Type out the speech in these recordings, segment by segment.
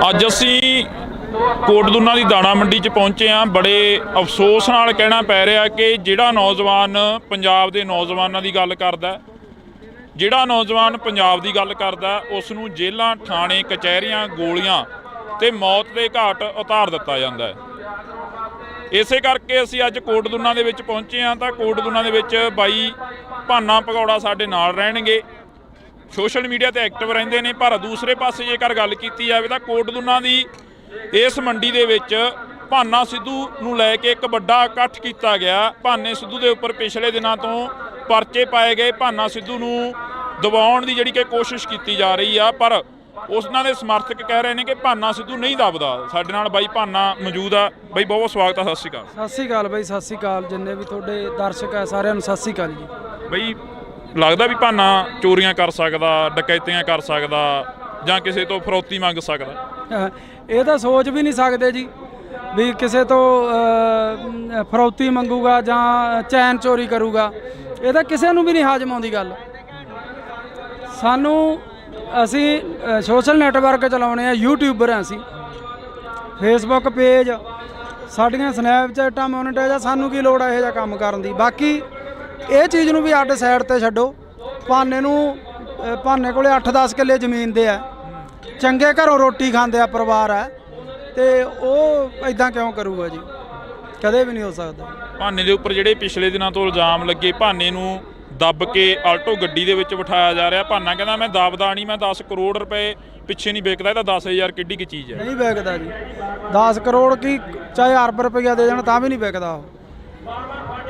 ਅੱਜ ਅਸੀਂ ਕੋਟਦੁਨਾ ਦੀ ਦਾਣਾ ਮੰਡੀ 'ਚ ਪਹੁੰਚੇ ਹਾਂ। ਬੜੇ ਅਫਸੋਸ ਨਾਲ ਕਹਿਣਾ ਪੈ ਰਿਹਾ ਕਿ ਜਿਹੜਾ ਨੌਜਵਾਨ ਪੰਜਾਬ ਦੇ ਨੌਜਵਾਨਾਂ ਦੀ ਗੱਲ ਕਰਦਾ, ਜਿਹੜਾ ਨੌਜਵਾਨ ਪੰਜਾਬ ਦੀ ਗੱਲ ਕਰਦਾ, ਉਸ ਨੂੰ ਜੇਲ੍ਹਾਂ, ਥਾਣੇ, ਕਚਹਿਰੀਆਂ, ਗੋਲੀਆਂ ਤੇ ਮੌਤ ਦੇ ਘਾਟ ਉਤਾਰ ਦਿੱਤਾ ਜਾਂਦਾ ਹੈ। ਇਸੇ ਕਰਕੇ ਅਸੀਂ ਅੱਜ ਕੋਟਦੁਨਾ ਦੇ ਵਿੱਚ ਪਹੁੰਚੇ ਹਾਂ। ਤਾਂ ਕੋਟਦੁਨਾ ਦੇ ਵਿੱਚ ਬਾਈ ਭਾਨਾ ਭਗੌੜਾ ਸਾਡੇ ਨਾਲ ਰਹਿਣਗੇ, ਸੋਸ਼ਲ ਮੀਡੀਆ ਤੇ ਐਕਟਿਵ ਰਹਿੰਦੇ ਨੇ। ਪਰ ਦੂਸਰੇ ਪਾਸੇ ਜੇਕਰ ਗੱਲ ਕੀਤੀ ਜਾਵੇ ਤਾਂ ਕੋਟਦੁਨਾ ਦੀ ਇਸ ਮੰਡੀ ਦੇ ਵਿੱਚ ਭਾਨਾ ਸਿੱਧੂ ਨੂੰ ਲੈ ਕੇ ਇੱਕ ਵੱਡਾ ਇਕੱਠ ਕੀਤਾ ਗਿਆ। ਭਾਨੇ ਸਿੱਧੂ ਦੇ ਉੱਪਰ ਪਿਛਲੇ ਦਿਨਾਂ ਤੋਂ ਪਰਚੇ ਪਾਏ ਗਏ। ਭਾਨਾ ਸਿੱਧੂ ਨੂੰ ਦਬਾਉਣ ਦੀ ਜਿਹੜੀ ਕਿ ਕੋਸ਼ਿਸ਼ ਕੀਤੀ ਜਾ ਰਹੀ ਆ, ਪਰ ਉਹਨਾਂ ਦੇ ਸਮਰਥਕ ਕਹਿ ਰਹੇ ਨੇ ਕਿ ਭਾਨਾ ਸਿੱਧੂ ਨਹੀਂ ਦਬਦਾ। ਸਾਡੇ ਨਾਲ ਬਾਈ ਭਾਨਾ ਮੌਜੂਦ ਆ। ਬਾਈ ਬਹੁਤ ਬਹੁਤ ਸਵਾਗਤ ਆ। ਸਤਿ ਸ਼੍ਰੀ ਅਕਾਲ। ਸਤਿ ਸ਼੍ਰੀ ਅਕਾਲ ਬਾਈ, ਸਤਿ ਸ਼੍ਰੀ ਅਕਾਲ ਜਿੰਨੇ ਵੀ ਤੁਹਾਡੇ ਦਰਸ਼ਕ ਹੈ ਸਾਰਿਆਂ ਨੂੰ ਸਤਿ ਸ਼੍ਰੀ ਅਕਾਲ ਜੀ। ਬਾਈ ਲੱਗਦਾ ਵੀ ਭਾਨਾ ਚੋਰੀਆਂ ਕਰ ਸਕਦਾ, ਡਕੈਤੀਆਂ ਕਰ ਸਕਦਾ ਜਾਂ ਕਿਸੇ ਤੋਂ ਫਰੌਤੀ ਮੰਗ ਸਕਦਾ? ਇਹ ਤਾਂ ਸੋਚ ਵੀ ਨਹੀਂ ਸਕਦੇ ਜੀ ਵੀ ਕਿਸੇ ਤੋਂ ਫਰੌਤੀ ਮੰਗੂਗਾ ਜਾਂ ਚੈਨ ਚੋਰੀ ਕਰੂਗਾ। ਇਹ ਤਾਂ ਕਿਸੇ ਨੂੰ ਵੀ ਨਹੀਂ ਹਾਜ਼ਮ ਆਉਂਦੀ ਗੱਲ। ਸਾਨੂੰ ਅਸੀਂ ਸੋਸ਼ਲ ਨੈਟਵਰਕ ਚਲਾਉਣੇ ਆ, ਯੂਟਿਊਬਰ ਹਾਂ ਅਸੀਂ, ਫੇਸਬੁੱਕ ਪੇਜ, ਸਾਡੀਆਂ ਸਨੈਪਚੈਟਾਂ ਮੋਨੀਟਾਈਜ਼ ਆ। ਸਾਨੂੰ ਕੀ ਲੋੜ ਹੈ ਇਹੋ ਜਿਹਾ ਕੰਮ ਕਰਨ ਦੀ? ਬਾਕੀ ਇਹ ਚੀਜ਼ ਨੂੰ ਵੀ ਅੱਡ ਸਾਈਡ ਤੇ ਛੱਡੋ। ਭਾਨੇ ਕੋਲੇ 8-10 ਕਿੱਲੇ ਜ਼ਮੀਨ ਦੇ ਆ, ਚੰਗੇ ਘਰੋਂ ਰੋਟੀ ਖਾਂਦੇ ਆ ਪਰਿਵਾਰ ਹੈ, ਤੇ ਉਹ ਇਦਾਂ ਕਿਉਂ ਕਰੂਗਾ ਜੀ? ਕਦੇ ਵੀ ਨਹੀਂ ਹੋ ਸਕਦਾ। ਭਾਨੇ ਦੇ ਉੱਪਰ ਜਿਹੜੇ ਪਿਛਲੇ ਦਿਨਾਂ ਤੋਂ ਇਲਜ਼ਾਮ ਲੱਗੇ, ਭਾਨੇ ਨੂੰ ਦੱਬ ਕੇ ਆਲਟੋ ਗੱਡੀ ਦੇ ਵਿੱਚ ਬਿਠਾਇਆ ਜਾ ਰਿਹਾ। ਭਾਨਾ ਕਹਿੰਦਾ ਮੈਂ ਦੱਬਦਾ ਨਹੀਂ, ਮੈਂ 10 ਕਰੋੜ ਰੁਪਏ ਪਿੱਛੇ ਨਹੀਂ ਵਿਕਦਾ। ਇਹ ਤਾਂ 10,000 ਕਿੱਡੀ ਕੀ ਚੀਜ਼ ਹੈ? ਨਹੀਂ ਵਿਕਦਾ ਜੀ। 10 ਕਰੋੜ ਕੀ ਚਾਹੇ ਅਰਬ ਰੁਪਈਆ ਦੇ ਜਾਣ ਤਾਂ ਵੀ ਨਹੀਂ ਵਿਕਦਾ ਉਹ।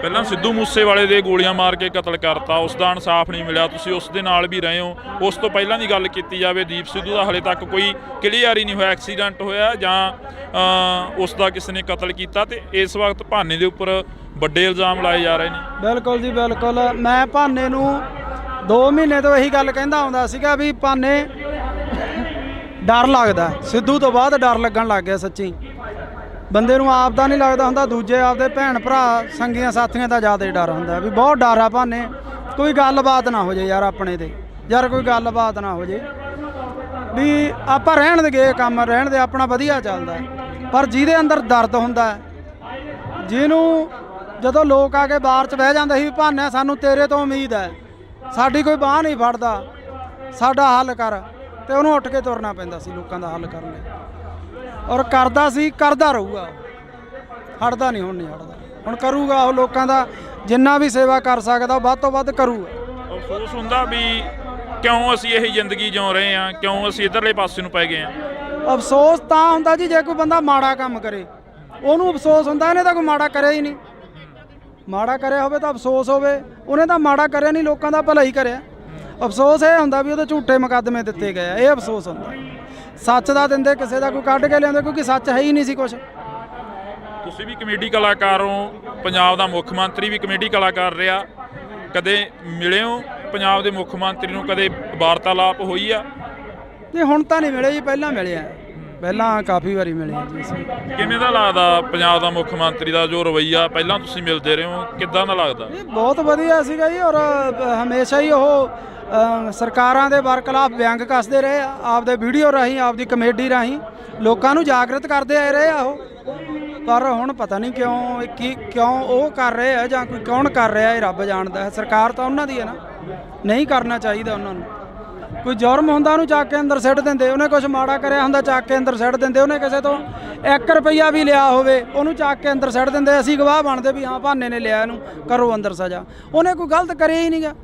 ਪਹਿਲਾਂ ਸਿੱਧੂ ਮੂਸੇਵਾਲੇ ਦੇ ਗੋਲੀਆਂ ਮਾਰ ਕੇ ਕਤਲ ਕਰਤਾ, ਉਸ ਦਾ ਇਨਸਾਫ ਨਹੀਂ ਮਿਲਿਆ। ਤੁਸੀਂ ਉਸ ਦੇ ਨਾਲ ਵੀ ਰਹੇ ਹੋ। ਉਸ ਤੋਂ ਪਹਿਲਾਂ ਦੀ ਗੱਲ ਕੀਤੀ ਜਾਵੇ, ਦੀਪ ਸਿੱਧੂ ਦਾ ਹਾਲੇ ਤੱਕ ਕੋਈ ਕਲੀਅਰ ਹੀ ਨਹੀਂ ਹੋਇਆ, ਐਕਸੀਡੈਂਟ ਹੋਇਆ ਜਾਂ ਉਸ ਦਾ ਕਿਸੇ ਨੇ ਕਤਲ ਕੀਤਾ। ਤੇ ਇਸ ਵਕਤ ਭਾਨੇ ਦੇ ਉੱਪਰ ਵੱਡੇ ਇਲਜ਼ਾਮ ਲਾਏ ਜਾ ਰਹੇ ਨੇ। ਬਿਲਕੁਲ ਜੀ ਬਿਲਕੁਲ। ਮੈਂ ਭਾਨੇ ਨੂੰ 2 ਮਹੀਨੇ ਤੋਂ ਇਹੀ ਗੱਲ ਕਹਿੰਦਾ ਆਉਂਦਾ ਸੀਗਾ ਵੀ ਭਾਨੇ ਡਰ ਲੱਗਦਾ। ਸਿੱਧੂ ਤੋਂ ਬਾਅਦ ਡਰ ਲੱਗਣ ਲੱਗ ਗਿਆ। ਸੱਚੀ ਬੰਦੇ ਨੂੰ ਆਪ ਦਾ ਨਹੀਂ ਲੱਗਦਾ ਹੁੰਦਾ, ਦੂਜੇ ਆਪਦੇ ਭੈਣ ਭਰਾ ਸੰਗੀਆਂ ਸਾਥੀਆਂ ਦਾ ਜ਼ਿਆਦਾ ਡਰ ਹੁੰਦਾ ਵੀ ਬਹੁਤ ਡਰ ਆ ਭਾਨੇ। ਕੋਈ ਗੱਲਬਾਤ ਨਾ ਹੋ ਜੇ ਯਾਰ ਆਪਣੇ ਤੇ, ਯਾਰ ਕੋਈ ਗੱਲਬਾਤ ਨਾ ਹੋ ਜੇ ਵੀ ਆਪਾਂ ਰਹਿਣ ਦੇ ਗਏ ਕੰਮ ਰਹਿਣ ਦੇ, ਆਪਣਾ ਵਧੀਆ ਚੱਲਦਾ। ਪਰ ਜਿਹਦੇ ਅੰਦਰ ਦਰਦ ਹੁੰਦਾ, ਜਿਹਨੂੰ ਜਦੋਂ ਲੋਕ ਆ ਕੇ ਬਾਹਰ 'ਚ ਬਹਿ ਜਾਂਦੇ ਸੀ ਵੀ ਭਾਨੇ ਸਾਨੂੰ ਤੇਰੇ ਤੋਂ ਉਮੀਦ ਹੈ, ਸਾਡੀ ਕੋਈ ਬਾਂਹ ਨਹੀਂ ਫੜਦਾ, ਸਾਡਾ ਹੱਲ ਕਰ, ਤੇ ਉਹਨੂੰ ਉੱਠ ਕੇ ਤੁਰਨਾ ਪੈਂਦਾ ਸੀ ਲੋਕਾਂ ਦਾ ਹੱਲ ਕਰਨ ਲਈ। ਔਰ ਕਰਦਾ ਸੀ, ਕਰਦਾ ਰਹੂਗਾ, ਹਟਦਾ ਨਹੀਂ। ਹੁਣ ਨਹੀਂ ਹਟਦਾ, ਹੁਣ ਕਰੂਗਾ ਉਹ ਲੋਕਾਂ ਦਾ ਜਿੰਨਾ ਵੀ ਸੇਵਾ ਕਰ ਸਕਦਾ ਵੱਧ ਤੋਂ ਵੱਧ ਕਰੂਗਾ। ਅਫਸੋਸ ਹੁੰਦਾ ਵੀ ਕਿਉਂ ਅਸੀਂ ਇਹ ਜ਼ਿੰਦਗੀ ਜਿਉ ਰਹੇ ਹਾਂ, ਕਿਉਂ ਅਸੀਂ ਇੱਧਰਲੇ ਪਾਸੇ ਨੂੰ ਪੈ ਗਏ ਹਾਂ। ਅਫਸੋਸ ਤਾਂ ਹੁੰਦਾ ਜੀ ਜੇ ਕੋਈ ਬੰਦਾ ਮਾੜਾ ਕੰਮ ਕਰੇ, ਉਹਨੂੰ ਅਫਸੋਸ ਹੁੰਦਾ। ਇਹਨੇ ਤਾਂ ਕੋਈ ਮਾੜਾ ਕਰਿਆ ਹੀ ਨਹੀਂ। ਮਾੜਾ ਕਰਿਆ ਹੋਵੇ ਤਾਂ ਅਫਸੋਸ ਹੋਵੇ, ਉਹਨੇ ਤਾਂ ਮਾੜਾ ਕਰਿਆ ਨਹੀਂ, ਲੋਕਾਂ ਦਾ ਭਲਾ ਹੀ ਕਰਿਆ। ਅਫਸੋਸ ਇਹ ਹੁੰਦਾ ਵੀ ਉਹਦੇ ਝੂਠੇ ਮੁਕੱਦਮੇ ਦਿੱਤੇ ਗਏ ਆ, ਇਹ ਅਫਸੋਸ ਹੁੰਦਾ। ਸੱਚ ਦਾ ਦਿੰਦੇ ਕਿਸੇ ਦਾ ਕੋਈ ਕੱਢ ਕੇ ਲਿਆਉਂਦੇ, ਕਿਉਂਕਿ ਸੱਚ ਹੈ ਹੀ ਨਹੀਂ ਸੀ ਕੁਛ। ਤੁਸੀਂ ਵੀ ਕਮੇਡੀ ਕਲਾਕਾਰ ਹੋ, ਪੰਜਾਬ ਦਾ ਮੁੱਖ ਮੰਤਰੀ ਵੀ ਕਮੇਡੀ ਕਲਾਕਾਰ ਰਿਹਾ। ਕਦੇ ਮਿਲੇ ਹੋ ਪੰਜਾਬ ਦੇ ਮੁੱਖ ਮੰਤਰੀ ਨੂੰ? ਕਦੇ ਵਾਰਤਾਲਾਪ ਹੋਈ ਆ? ਨਹੀਂ ਹੁਣ ਤਾਂ ਨਹੀਂ ਮਿਲੇ ਜੀ, ਪਹਿਲਾਂ ਮਿਲੇ ਆ, ਪਹਿਲਾਂ ਕਾਫੀ ਵਾਰੀ ਮਿਲੇ ਆ ਜੀ। ਕਿਵੇਂ ਦਾ ਲੱਗਦਾ ਪੰਜਾਬ ਦਾ ਮੁੱਖ ਮੰਤਰੀ ਦਾ ਜੋ ਰਵੱਈਆ ਪਹਿਲਾਂ ਤੁਸੀਂ ਮਿਲਦੇ ਰਹੇ ਹੋ, ਕਿੱਦਾਂ ਦਾ ਲੱਗਦਾ? ਬਹੁਤ ਵਧੀਆ ਸੀਗਾ ਜੀ। ਔਰ ਹਮੇਸ਼ਾ ਹੀ ਉਹ ਸਰਕਾਰਾਂ ਦੇ ਬਰਖਲਾਫ ਵਿਅੰਗ ਕੱਸਦੇ ਰਹੇ ਆ, ਆਪਦੇ ਵੀਡੀਓ ਰਾਹੀਂ, ਆਪਦੀ ਕਮੇਡੀ ਰਾਹੀਂ ਲੋਕਾਂ ਨੂੰ ਜਾਗਰਤ ਕਰਦੇ ਆਏ ਰਹੇ ਆ ਉਹ। ਪਰ ਹੁਣ ਪਤਾ ਨਹੀਂ ਕਿਉਂ ਉਹ ਕਰ ਰਹੇ ਆ ਜਾਂ ਕੋਈ ਕੌਣ ਕਰ ਰਿਹਾ, ਇਹ ਰੱਬ ਜਾਣਦਾ ਹੈ। ਸਰਕਾਰ ਤਾਂ ਉਹਨਾਂ ਦੀ ਹੈ ਨਾ, ਨਹੀਂ ਕਰਨਾ ਚਾਹੀਦਾ ਉਹਨਾਂ ਨੂੰ। ਕੋਈ ਜੁਰਮ ਹੁੰਦਾ ਉਹਨੂੰ ਚੱਕ ਕੇ ਅੰਦਰ ਸਿੱਟ ਦਿੰਦੇ, ਉਹਨੇ ਕੁਝ ਮਾੜਾ ਕਰਿਆ ਹੁੰਦਾ ਚੱਕ ਕੇ ਅੰਦਰ ਸਿੱਟ ਦਿੰਦੇ, ਉਹਨੇ ਕਿਸੇ ਤੋਂ 1 ਰੁਪਈਆ ਵੀ ਲਿਆ ਹੋਵੇ ਉਹਨੂੰ ਚੱਕ ਕੇ ਅੰਦਰ ਸਿੱਟ ਦਿੰਦੇ। ਅਸੀਂ ਗਵਾਹ ਬਣਦੇ ਵੀ ਹਾਂ ਭਾਨੇ ਨੇ ਲਿਆ, ਇਹਨੂੰ ਕਰੋ ਅੰਦਰ ਸਜ਼ਾ। ਉਹਨੇ ਕੋਈ ਗਲਤ ਕਰਿਆ ਹੀ ਨਹੀਂਗਾ।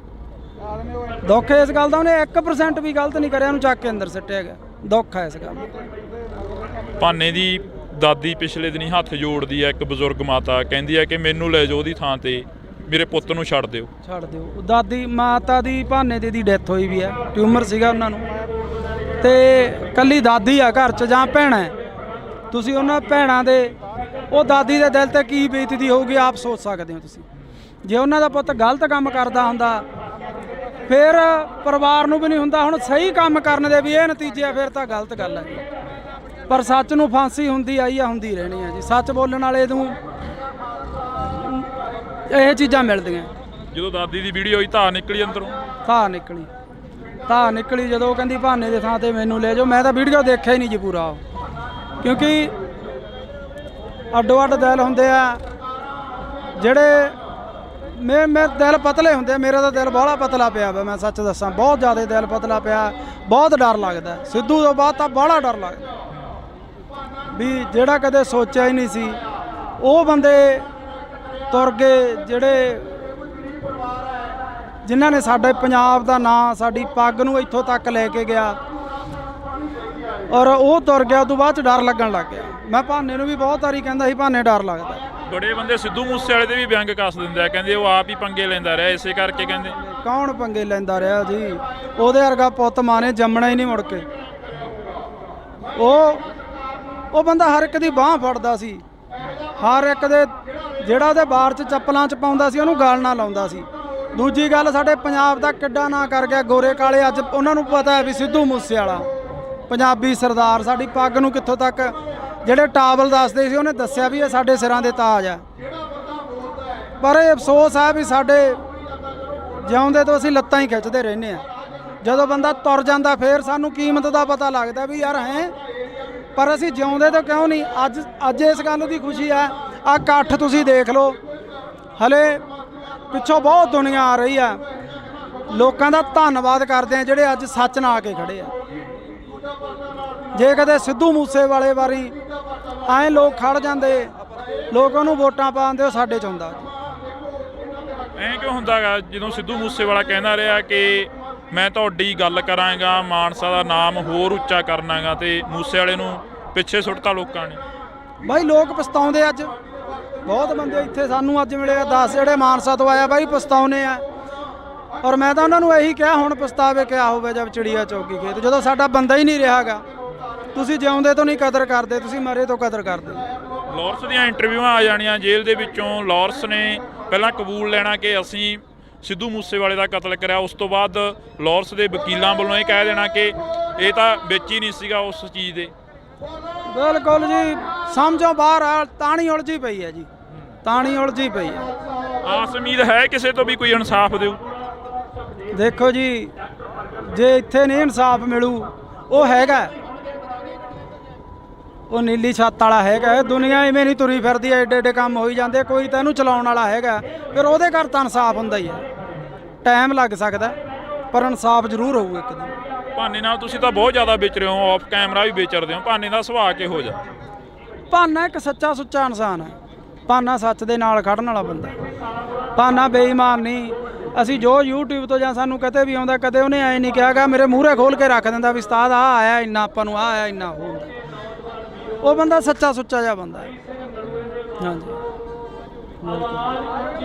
ਦੁੱਖ ਇਸ ਗੱਲ ਦਾ, ਉਹਨੇ 1% ਵੀ ਗਲਤ ਨਹੀਂ ਕਰਿਆ, ਉਹਨੂੰ ਚੱਕ ਕੇ ਅੰਦਰ ਸਿੱਟਿਆ ਗਿਆ। ਦੁੱਖ ਹੈ ਇਸ ਗੱਲ ਦਾ। ਭਾਨੇ ਦੀ ਦਾਦੀ ਪਿਛਲੇ ਦਿਨੀ ਹੱਥ ਜੋੜਦੀ ਹੈ, ਇੱਕ ਬਜ਼ੁਰਗ ਮਾਤਾ ਕਹਿੰਦੀ ਹੈ ਕਿ ਮੈਨੂੰ ਲੈ ਜਾਓ ਉਹਦੀ ਥਾਂ ਤੇ, ਮੇਰੇ ਪੁੱਤ ਨੂੰ ਛੱਡ ਦਿਓ। ਛੱਡ ਦਿਓ। ਦਾਦੀ ਮਾਤਾ ਦੀ ਭਾਨੇ ਦੀ ਡੈਥ ਹੋਈ ਵੀ ਹੈ, ਟਿਊਮਰ ਸੀਗਾ ਉਹਨਾਂ ਨੂੰ, ਤੇ ਕੱਲੀ ਦਾਦੀ ਆ ਘਰ 'ਚ ਜਾਂ ਭੈਣਾਂ। ਤੁਸੀਂ ਉਹਨਾਂ ਭੈਣਾਂ ਦੇ, ਉਹ ਦਾਦੀ ਦੇ ਦਿਲ ਤੇ ਕੀ ਬੀਤਦੀ ਹੋਊਗੀ ਆਪ ਸੋਚ ਸਕਦੇ ਹੋ ਤੁਸੀਂ। ਜੇ ਉਹਨਾਂ ਦਾ ਪੁੱਤ ਗਲਤ ਕੰਮ ਕਰਦਾ ਹੁੰਦਾ ਫਿਰ ਪਰਿਵਾਰ ਨੂੰ ਵੀ ਨਹੀਂ ਹੁੰਦਾ। ਹੁਣ ਸਹੀ ਕੰਮ ਕਰਨ ਦੇ ਵੀ ਇਹ ਨਤੀਜੇ ਆ, ਫਿਰ ਤਾਂ ਗਲਤ ਗੱਲ ਹੈ। ਪਰ ਸੱਚ ਨੂੰ ਫਾਂਸੀ ਹੁੰਦੀ ਆਈ ਆ, ਹੁੰਦੀ ਰਹਿਣੀ ਆ ਜੀ। ਸੱਚ ਬੋਲਣ ਵਾਲੇ ਨੂੰ ਇਹ ਚੀਜ਼ਾਂ ਮਿਲਦੀਆਂ। ਜਦੋਂ ਦਾਦੀ ਦੀ ਵੀਡੀਓ ਹੋਈ ਧਾਰ ਨਿਕਲੀ ਅੰਦਰੋਂ, ਧਾਰ ਨਿਕਲੀ। ਤਾਂ ਨਿਕਲੀ ਜਦੋਂ ਉਹ ਕਹਿੰਦੀ ਭਾਨੇ ਦੇ ਥਾਂ ਤੇ ਮੈਨੂੰ ਲੈ ਜਾਓ। ਮੈਂ ਤਾਂ ਵੀਡੀਓ ਦੇਖਿਆ ਹੀ ਨਹੀਂ ਜੀ ਪੂਰਾ, ਕਿਉਂਕਿ ਅੱਡੋ ਅੱਡ ਦਿਲ ਹੁੰਦੇ ਆ ਜਿਹੜੇ ਮੇਰੇ ਦਿਲ ਪਤਲੇ ਹੁੰਦੇ। ਮੇਰਾ ਤਾਂ ਦਿਲ ਬਾਹਲਾ ਪਤਲਾ ਪਿਆ ਵਾ, ਮੈਂ ਸੱਚ ਦੱਸਾਂ, ਬਹੁਤ ਜ਼ਿਆਦਾ ਦਿਲ ਪਤਲਾ ਪਿਆ। ਬਹੁਤ ਡਰ ਲੱਗਦਾ ਸਿੱਧੂ ਤੋਂ ਬਾਅਦ ਤਾਂ ਬਾਹਲਾ ਡਰ ਲੱਗਦਾ ਵੀ ਜਿਹੜਾ ਕਦੇ ਸੋਚਿਆ ਹੀ ਨਹੀਂ ਸੀ ਉਹ ਬੰਦੇ ਤੁਰ ਗਏ, ਜਿਹੜੇ ਜਿਨ੍ਹਾਂ ਨੇ ਸਾਡੇ ਪੰਜਾਬ ਦਾ ਨਾਂ, ਸਾਡੀ ਪੱਗ ਨੂੰ ਇੱਥੋਂ ਤੱਕ ਲੈ ਕੇ ਗਿਆ, ਔਰ ਉਹ ਤੁਰ ਗਿਆ। ਉਦੋਂ ਬਾਅਦ 'ਚ ਡਰ ਲੱਗਣ ਲੱਗ ਗਿਆ। ਮੈਂ ਭਾਨੇ ਨੂੰ ਵੀ ਬਹੁਤ ਵਾਰੀ ਕਹਿੰਦਾ ਸੀ ਭਾਨੇ ਡਰ ਲੱਗਦਾ। ਬੜੇ ਬੰਦੇ ਸਿੱਧੂ ਮੂਸੇਵਾਲੇ ਦੇ ਵੀ ਵਿਅੰਗ ਕੱਸ ਦਿੰਦੇ ਆ, ਕਹਿੰਦੇ ਉਹ ਆਪ ਹੀ ਪੰਗੇ ਲੈਂਦਾ ਰਿਹਾ, ਇਸੇ ਕਰਕੇ ਕਹਿੰਦੇ। ਕੌਣ ਪੰਗੇ ਲੈਂਦਾ ਰਿਹਾ ਜੀ? ਉਹਦੇ ਵਰਗਾ ਪੁੱਤ ਮਾਂ ਨੇ ਜੰਮਣਾ ਹੀ ਨਹੀਂ ਮੁੜ ਕੇ। ਉਹ ਬੰਦਾ ਹਰ ਇੱਕ ਦੀ ਬਾਹ ਫੜਦਾ ਸੀ, ਹਰ ਇੱਕ ਦੇ ਜਿਹੜਾ ਉਹਦੇ ਬਾਰ 'ਚ ਚੱਪਲਾਂ 'ਚ ਪਾਉਂਦਾ ਸੀ ਉਹਨੂੰ ਗਲ ਨਾ ਲਾਉਂਦਾ ਸੀ। ਦੂਜੀ ਗੱਲ, ਸਾਡੇ ਪੰਜਾਬ ਦਾ ਕਿੱਡਾ ਨਾਂ ਕਰ ਗਿਆ ਗੋਰੇ ਕਾਲੇ। ਅੱਜ ਉਹਨਾਂ ਨੂੰ ਪਤਾ ਹੈ ਵੀ ਸਿੱਧੂ ਮੂਸੇਵਾਲਾ ਪੰਜਾਬੀ ਸਰਦਾਰ, ਸਾਡੀ ਪੱਗ ਨੂੰ ਕਿੱਥੋਂ ਤੱਕ, ਜਿਹੜੇ ਟਾਵਲ ਦੱਸਦੇ ਸੀ ਉਹਨੇ ਦੱਸਿਆ ਵੀ ਇਹ ਸਾਡੇ ਸਿਰਾਂ ਦੇ ਤਾਜ ਆ। ਪਰ ਇਹ ਅਫਸੋਸ ਹੈ ਵੀ ਸਾਡੇ ਜਿਉਂਦੇ ਤੋਂ ਅਸੀਂ ਲੱਤਾਂ ਹੀ ਖਿੱਚਦੇ ਰਹਿੰਦੇ ਆ। ਜਦੋਂ ਬੰਦਾ ਤੁਰ ਜਾਂਦਾ ਫਿਰ ਸਾਨੂੰ ਕੀਮਤ ਦਾ ਪਤਾ ਲੱਗਦਾ ਵੀ ਯਾਰ ਹੈ, ਪਰ ਅਸੀਂ ਜਿਉਂਦੇ ਤੋਂ ਕਿਉਂ ਨਹੀਂ। ਅੱਜ ਇਸ ਗੱਲ ਦੀ ਖੁਸ਼ੀ ਹੈ। ਆਹ ਇਕੱਠ ਤੁਸੀਂ ਦੇਖ ਲਓ, ਹਲੇ ਪਿੱਛੋਂ ਬਹੁਤ ਦੁਨੀਆ ਆ ਰਹੀ ਆ। ਲੋਕਾਂ ਦਾ ਧੰਨਵਾਦ ਕਰਦੇ ਆ ਜਿਹੜੇ ਅੱਜ ਸੱਚ ਨਾਲ ਆ ਕੇ ਖੜੇ ਆ। ਜੇ ਕਦੇ ਸਿੱਧੂ ਮੂਸੇਵਾਲੇ ਵਾਰੀ ਐਂ ਲੋਕ ਖੜ ਜਾਂਦੇ, ਲੋਕ ਉਹਨੂੰ ਵੋਟਾਂ ਪਾਉਂਦੇ, ਉਹ ਸਾਡੇ 'ਚ ਹੁੰਦਾ। ਐਂ ਕਿਉਂ ਹੁੰਦਾ ਗਾ ਜਦੋਂ ਸਿੱਧੂ ਮੂਸੇਵਾਲਾ ਕਹਿੰਦਾ ਰਿਹਾ ਕਿ ਮੈਂ ਤੁਹਾਡੀ ਗੱਲ ਕਰਾਂਗਾ, ਮਾਨਸਾ ਦਾ ਨਾਮ ਹੋਰ ਉੱਚਾ ਕਰਨਾਗਾ, ਤੇ ਮੂਸੇਵਾਲੇ ਨੂੰ ਪਿੱਛੇ ਸੁੱਟਤਾ ਲੋਕਾਂ ਨੇ? ਬਾਈ ਲੋਕ ਪਛਤਾਉਂਦੇ। ਅੱਜ ਬਹੁਤ ਬੰਦੇ ਇੱਥੇ ਸਾਨੂੰ ਅੱਜ ਮਿਲੇ ਆ 10 ਜਿਹੜੇ ਮਾਨਸਾ ਤੋਂ ਆਇਆ, ਬਾਈ ਪਛਤਾਉਨੇ ਆ। ਔਰ ਮੈਂ ਤਾਂ ਉਹਨਾਂ ਨੂੰ ਇਹੀ ਕਿਹਾ, ਹੁਣ ਪਛਤਾਵੇ ਕਿਆ ਹੋਵੇ ਜਦ ਚਿੜੀਆ ਚੌਗੀ ਖੇਤ। ਜਦੋਂ ਸਾਡਾ ਬੰਦਾ ਹੀ ਨਹੀਂ ਰਿਹਾਗਾ, ਤੁਸੀਂ ਜਿਉਂਦੇ ਤੋਂ ਨਹੀਂ ਕਦਰ ਕਰਦੇ, ਤੁਸੀਂ ਮਰੇ ਤੋਂ ਕਦਰ ਕਰਦੇ। ਲਾਰੈਂਸ ਦੀਆਂ ਇੰਟਰਵਿਊਆਂ ਆ ਜਾਣੀਆਂ ਜੇਲ੍ਹ ਦੇ ਵਿੱਚੋਂ। ਲਾਰੈਂਸ ਨੇ ਪਹਿਲਾਂ ਕਬੂਲ ਲੈਣਾ ਕਿ ਅਸੀਂ ਸਿੱਧੂ ਮੂਸੇਵਾਲੇ ਦਾ ਕਤਲ ਕਰਿਆ, ਉਸ ਤੋਂ ਬਾਅਦ ਲਾਰੈਂਸ ਦੇ ਵਕੀਲਾਂ ਵੱਲੋਂ ਇਹ ਕਹਿ ਦੇਣਾ ਕਿ ਇਹ ਤਾਂ ਵਿੱਚ ਹੀ ਨਹੀਂ ਸੀਗਾ ਉਸ ਚੀਜ਼ ਦੇ। ਬਿਲਕੁਲ ਜੀ, ਸਮਝੋ ਬਾਹਰ ਆ। ਤਾਣੀ ਉਲਝੀ ਪਈ ਹੈ ਜੀ, ਤਾਣੀ ਉਲਝੀ ਪਈ ਹੈ। ਆਸ ਉਮੀਦ ਹੈ ਕਿਸੇ ਤੋਂ ਵੀ ਕੋਈ ਇਨਸਾਫ ਦਿਓ? ਦੇਖੋ ਜੀ, ਜੇ ਇੱਥੇ ਨਹੀਂ ਇਨਸਾਫ ਮਿਲੂ, ਉਹ ਹੈਗਾ, ਉਹ ਨੀਲੀ ਛੱਤ ਵਾਲਾ ਹੈਗਾ। ਦੁਨੀਆ ਇਵੇਂ ਨਹੀਂ ਤੁਰੀ ਫਿਰਦੀ, ਐਡੇ ਐਡੇ ਕੰਮ ਹੋਈ ਜਾਂਦੇ। ਕੋਈ ਤਾਂ ਇਹਨੂੰ ਚਲਾਉਣ ਵਾਲਾ ਹੈਗਾ, ਫਿਰ ਉਹਦੇ ਘਰ ਤਾਂ ਇਨਸਾਫ ਹੁੰਦਾ ਹੀ ਹੈ। ਟਾਈਮ ਲੱਗ ਸਕਦਾ, ਪਰ ਇਨਸਾਫ ਜ਼ਰੂਰ ਹੋਊ ਇੱਕ ਦਿਨ। ਭਾਨੇ ਨਾਲ ਤੁਸੀਂ ਤਾਂ ਬਹੁਤ ਜ਼ਿਆਦਾ ਵਿਚ ਰਹੇ ਹੋ, ਆਫ ਕੈਮਰਾ ਵੀ ਵਿਚਰਦੇ ਹੋ। ਭਾਨੇ ਦਾ ਸੁਭਾਅ ਕਿਹੋ ਜਿਹਾ? ਭਾਨਾ ਇੱਕ ਸੱਚਾ ਸੁੱਚਾ ਇਨਸਾਨ ਹੈ। ਭਾਨਾ ਸੱਚ ਦੇ ਨਾਲ ਖੜਨ ਵਾਲਾ ਬੰਦਾ। ਭਾਨਾ ਬੇਈਮਾਨ ਨਹੀਂ। ਅਸੀਂ ਜੋ YouTube ਤੋਂ ਜਾਂ ਸਾਨੂੰ ਕਦੇ ਵੀ ਆਉਂਦਾ, ਕਦੇ ਉਹਨੇ ਐਂ ਨਹੀਂ ਕਿਹਾਗਾ ਮੇਰੇ ਮੂਹਰੇ ਖੋਲ ਕੇ ਰੱਖ ਦਿੰਦਾ ਵੀ ਉਸਤਾਦ ਆਹ ਆਇਆ ਇੰਨਾ, ਆਪਾਂ ਨੂੰ ਆਹ ਆਇਆ ਇੰਨਾ। ਉਹ ਬੰਦਾ ਸੱਚਾ ਸੁੱਚਾ ਜਿਹਾ ਬੰਦਾ ਹੈ। ਹਾਂਜੀ,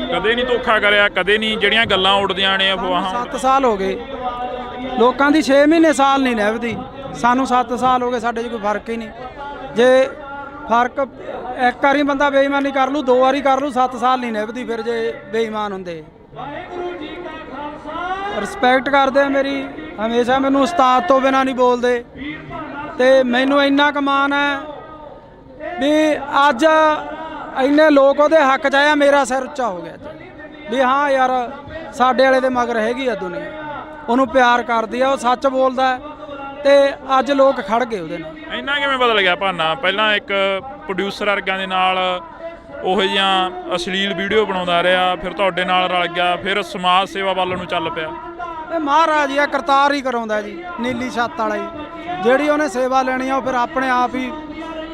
ਕਦੇ ਨਹੀਂ ਧੋਖਾ ਕਰਿਆ, ਕਦੇ ਨਹੀਂ ਜਿਹੜੀਆਂ ਗੱਲਾਂ ਉੱਡਦੀਆਂ ਨੇ ਅਫਵਾਹਾਂ। 7 ਸਾਲ ਹੋ ਗਏ, ਲੋਕਾਂ ਦੀ 6 ਮਹੀਨੇ ਸਾਲ ਨਹੀਂ ਨਿਭਦੀ, ਸਾਨੂੰ 7 ਸਾਲ ਹੋ ਗਏ। ਸਾਡੇ 'ਚ ਕੋਈ ਫਰਕ ਹੀ ਨਹੀਂ। ਜੇ ਫਰਕ ਇੱਕ ਵਾਰੀ ਬੰਦਾ ਬੇਈਮਾਨੀ ਕਰ ਲੂ, 2 ਵਾਰੀ ਕਰ ਲੂ, 7 ਸਾਲ ਨਹੀਂ ਨਿਭਦੀ ਫਿਰ ਜੇ ਬੇਈਮਾਨ ਹੁੰਦੇ। ਰਿਸਪੈਕਟ ਕਰਦੇ ਆ ਮੇਰੀ, ਹਮੇਸ਼ਾ ਮੈਨੂੰ ਉਸਤਾਦ ਤੋਂ ਬਿਨਾਂ ਨਹੀਂ ਬੋਲਦੇ। ਤੇ ਮੈਨੂੰ ਇੰਨਾ ਕੁ ਮਾਣ ਹੈ ਵੀ ਅੱਜ ਇੰਨੇ ਲੋਕ ਉਹਦੇ ਹੱਕ 'ਚ ਆਇਆ, ਮੇਰਾ ਸਿਰ ਉੱਚਾ ਹੋ ਗਿਆ ਵੀ ਹਾਂ ਯਾਰ ਸਾਡੇ ਵਾਲੇ ਦੇ ਮਗਰ ਹੈਗੀ ਆ ਦੁਨੀਆ, ਉਹਨੂੰ ਪਿਆਰ ਕਰਦੀ ਆ, ਉਹ ਸੱਚ ਬੋਲਦਾ। ਤੇ ਅੱਜ ਲੋਕ ਖੜ ਗਏ ਉਹਦੇ ਨਾਲ। ਇੰਨਾ ਕਿਵੇਂ ਬਦਲ ਗਿਆ ਭਾਨਾ? ਪਹਿਲਾਂ ਇੱਕ ਪ੍ਰੋਡਿਊਸਰ ਵਰਗਿਆਂ ਦੇ ਨਾਲ ਉਹੋ ਜਿਹੀਆਂ ਅਸ਼ਲੀਲ ਵੀਡੀਓ ਬਣਾਉਂਦਾ ਰਿਹਾ, ਫਿਰ ਤੁਹਾਡੇ ਨਾਲ ਰਲ ਗਿਆ, ਫਿਰ ਸਮਾਜ ਸੇਵਾ ਵੱਲ ਨੂੰ ਚੱਲ ਪਿਆ। ਇਹ ਮਹਾਰਾਜ ਹੀ ਆ, ਕਰਤਾਰ ਹੀ ਕਰਾਉਂਦਾ ਜੀ, ਨੀਲੀ ਛੱਤ ਵਾਲਾ ਹੀ। ਜਿਹੜੀ ਉਹਨੇ ਸੇਵਾ ਲੈਣੀ ਆ ਉਹ ਫਿਰ ਆਪਣੇ ਆਪ ਹੀ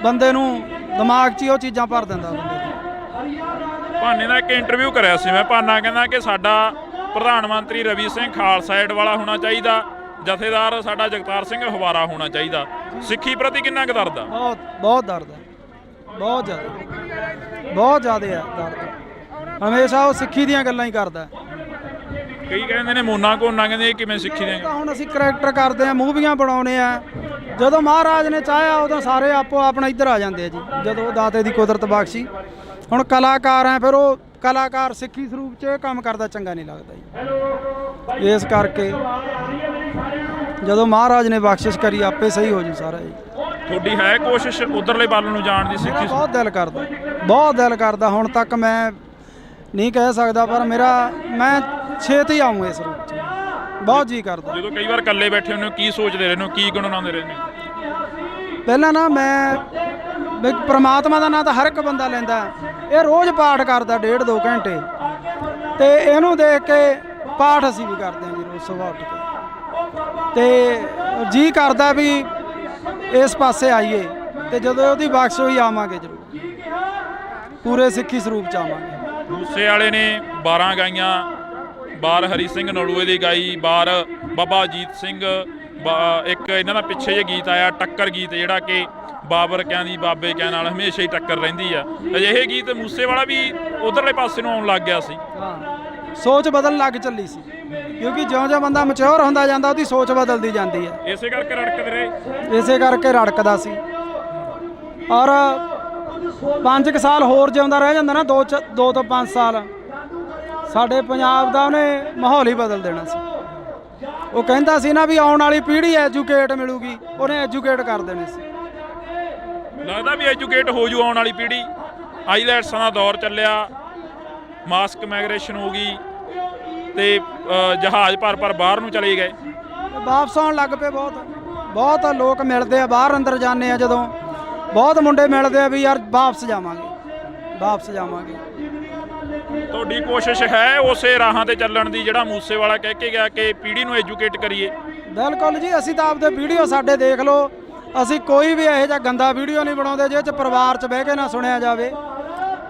ਬੰਦੇ ਨੂੰ ਦਿਮਾਗ 'ਚ ਹੀ ਉਹ ਚੀਜ਼ਾਂ ਭਰ ਦਿੰਦਾ ਬੰਦੇ ਨੂੰ। ਭਾਨੇ ਦਾ ਇੱਕ ਇੰਟਰਵਿਊ ਕਰਿਆ ਸੀ ਮੈਂ। ਭਾਨਾ ਕਹਿੰਦਾ ਕਿ ਸਾਡਾ ਪ੍ਰਧਾਨ ਮੰਤਰੀ ਰਵੀ ਸਿੰਘ ਖਾਲਸਾ ਏਡ ਵਾਲਾ ਹੋਣਾ ਚਾਹੀਦਾ, ਜਥੇਦਾਰ ਸਾਡਾ ਜਗਤਾਰ ਸਿੰਘ ਹਵਾਰਾ ਹੋਣਾ ਚਾਹੀਦਾ। ਸਿੱਖੀ ਪ੍ਰਤੀ ਕਿੰਨਾ ਕੁ ਦਰਦ ਆ? ਬਹੁਤ ਦਰਦ ਹੈ, ਬਹੁਤ ਜ਼ਿਆਦਾ ਹੈ ਦਰਦ। ਹਮੇਸ਼ਾ ਉਹ ਸਿੱਖੀ ਦੀਆਂ ਗੱਲਾਂ ਹੀ ਕਰਦਾ। ਕਈ ਕਹਿੰਦੇ ਨੇ ਮੋਨਾ ਕੋਨਾ, ਕਹਿੰਦੇ ਇਹ ਕਿਵੇਂ ਸਿੱਖੀ ਦੀਆਂ? ਹੁਣ ਅਸੀਂ ਕਰੈਕਟਰ ਕਰਦੇ ਆ, ਮੂਵੀਆਂ ਬਣਾਉਣੇ ਆ। ਜਦੋਂ ਮਹਾਰਾਜ ਨੇ ਚਾਹਿਆ ਉਦੋਂ ਸਾਰੇ ਆਪੋ ਆਪਣਾ ਇੱਧਰ ਆ ਜਾਂਦੇ ਆ ਜੀ, ਜਦੋਂ ਦਾਤੇ ਦੀ ਕੁਦਰਤ ਬਖਸ਼ੀ। ਹੁਣ ਕਲਾਕਾਰ ਆ, ਫਿਰ ਉਹ ਕਲਾਕਾਰ ਸਿੱਖੀ ਸਰੂਪ 'ਚ ਇਹ ਕੰਮ ਕਰਦਾ ਚੰਗਾ ਨਹੀਂ ਲੱਗਦਾ ਜੀ। ਇਸ ਕਰਕੇ ਜਦੋਂ ਮਹਾਰਾਜ ਨੇ ਬਖਸ਼ਿਸ਼ ਕਰੀ ਆਪੇ ਸਹੀ ਹੋ ਜੂ ਸਾਰਾ ਜੀ। ਤੁਹਾਡੀ ਹੈ ਕੋਸ਼ਿਸ਼ ਉਧਰਲੇ ਵੱਲ ਨੂੰ ਜਾਣ ਦੀ? ਸਿੱਖੀ ਬਹੁਤ ਦਿਲ ਕਰਦਾ। ਹੁਣ ਤੱਕ ਮੈਂ ਨਹੀਂ ਕਹਿ ਸਕਦਾ, ਪਰ ਮੈਂ ਛੇਤੀ ਆਊਂ ਇਸ ਰੂਪ 'ਚ। ਬਹੁਤ ਜੀ ਕਰਦਾ। ਜਦੋਂ ਕਈ ਵਾਰ ਇਕੱਲੇ ਬੈਠੇ ਹੁੰਦੇ ਹੋ ਕੀ ਸੋਚਦੇ ਰਹਿੰਦੇ ਹੋ, ਕੀ ਗੁਣਗੁਣਾਉਂਦੇ ਰਹਿੰਦੇ ਹੋ? ਪਹਿਲਾਂ ਨਾ ਮੈਂ ਵੀ ਪ੍ਰਮਾਤਮਾ ਦਾ ਨਾਂ ਤਾਂ ਹਰ ਇੱਕ ਬੰਦਾ ਲੈਂਦਾ, ਇਹ ਰੋਜ਼ ਪਾਠ ਕਰਦਾ 1.5-2 ਘੰਟੇ, ਤੇ ਇਹਨੂੰ ਦੇਖ ਕੇ ਪਾਠ ਅਸੀਂ ਵੀ ਕਰਦੇ ਹਾਂ ਜੀ ਰੋਜ਼ ਸੁਬਾਹ ਉੱਠ ਕੇ, ਤੇ ਜੀ ਕਰਦਾ ਵੀ ਇਸ ਪਾਸੇ ਆਈਏ, ਤੇ ਜਦੋਂ ਉਹਦੀ ਬਖਸ਼ ਹੋਈ ਆਵਾਂਗੇ ਜ਼ਰੂਰ, ਪੂਰੇ ਸਿੱਖੀ ਸਰੂਪ ਚ ਆਵਾਂਗੇ। ਮੂਸੇ ਵਾਲੇ ਨੇ 12 ਗਾਈਆਂ, ਬਾਰ ਹਰੀ ਸਿੰਘ ਨਲੂਏ ਦੀ ਗਾਈ, ਬਾਰ ਬਾਬਾ ਅਜੀਤ ਸਿੰਘ, ਇੱਕ ਇਹਨਾਂ ਦਾ ਪਿੱਛੇ ਜੇ ਗੀਤ ਆਇਆ ਟੱਕਰ ਗੀਤ, ਜਿਹੜਾ ਕਿ ਬਾਬਰ ਕਿਆਂ ਦੀ ਬਾਬੇ ਕਿਆਂ ਨਾਲ ਹਮੇਸ਼ਾ ਹੀ ਟੱਕਰ ਰਹਿੰਦੀ ਆ। ਅਜਿਹੇ ਗੀਤ ਮੂਸੇ ਵਾਲਾ ਵੀ ਉਧਰਲੇ ਪਾਸੇ ਨੂੰ ਆਉਣ ਲੱਗ ਗਿਆ ਸੀ। ਹਾਂ, ਸੋਚ ਬਦਲਣ ਲੱਗ ਚੱਲੀ ਸੀ, ਕਿਉਂਕਿ ਜਿਉਂ-ਜਿਉਂ ਬੰਦਾ ਮੈਚੁਰ ਹੁੰਦਾ ਜਾਂਦਾ ਉਹਦੀ ਸੋਚ ਬਦਲਦੀ ਜਾਂਦੀ ਹੈ। ਇਸੇ ਕਰਕੇ ਰੜਕਦੇ ਰਹੇ, ਇਸੇ ਕਰਕੇ ਰੜਕਦਾ ਸੀ। ਔਰ 5 ਸਾਲ ਹੋਰ ਜਿਉਂਦਾ ਰਹਿ ਜਾਂਦਾ ਨਾ, 2 ਤੋਂ 5 ਸਾਲ, ਸਾਡੇ ਪੰਜਾਬ ਦਾ ਉਹਨੇ ਮਾਹੌਲ ਹੀ ਬਦਲ ਦੇਣਾ ਸੀ। ਉਹ ਕਹਿੰਦਾ ਸੀ ਨਾ ਵੀ ਆਉਣ ਵਾਲੀ ਪੀੜ੍ਹੀ ਐਜੂਕੇਟ ਮਿਲੂਗੀ, ਉਹਨੇ ਐਜੂਕੇਟ ਕਰ ਦੇਣੇ ਸੀ। ਲੱਗਦਾ ਵੀ ਐਜੂਕੇਟ ਹੋ ਜੂ ਆਉਣ ਵਾਲੀ ਪੀੜ੍ਹੀ। ਆਈਲੈਟਸਾਂ ਦਾ ਦੌਰ ਚੱਲਿਆ, ਮਾਸਕ ਮਾਈਗ੍ਰੇਸ਼ਨ ਹੋ ਗਈ, ਤੇ ਜਹਾਜ਼ ਭਰ ਬਾਹਰ ਨੂੰ ਚਲੇ ਗਏ, ਵਾਪਸ ਆਉਣ ਲੱਗ ਪਏ। ਬਹੁਤ ਲੋਕ ਮਿਲਦੇ ਆ, ਬਾਹਰ ਅੰਦਰ ਜਾਂਦੇ ਆ ਜਦੋਂ, ਬਹੁਤ ਮੁੰਡੇ ਮਿਲਦੇ ਆ ਵੀ ਯਾਰ ਵਾਪਸ ਜਾਵਾਂਗੇ। ਤੁਹਾਡੀ ਕੋਸ਼ਿਸ਼ ਹੈ ਉਸੇ ਰਾਹਾਂ ਤੇ ਚੱਲਣ ਦੀ ਜਿਹੜਾ ਮੂਸੇ ਵਾਲਾ ਕਹਿ ਕੇ ਗਿਆ ਕਿ ਪੀੜ੍ਹੀ ਨੂੰ ਐਜੂਕੇਟ ਕਰੀਏ? ਬਿਲਕੁਲ ਜੀ, ਅਸੀਂ ਤਾਂ ਆਪਦੇ ਵੀਡੀਓ ਸਾਡੇ ਦੇਖ ਲਓ, ਅਸੀਂ ਕੋਈ ਵੀ ਇਹੋ ਜਿਹਾ ਗੰਦਾ ਵੀਡੀਓ ਨਹੀਂ ਬਣਾਉਂਦੇ ਜਿਹਦੇ 'ਚ ਪਰਿਵਾਰ 'ਚ ਬਹਿ ਕੇ ਨਾ ਸੁਣਿਆ ਜਾਵੇ,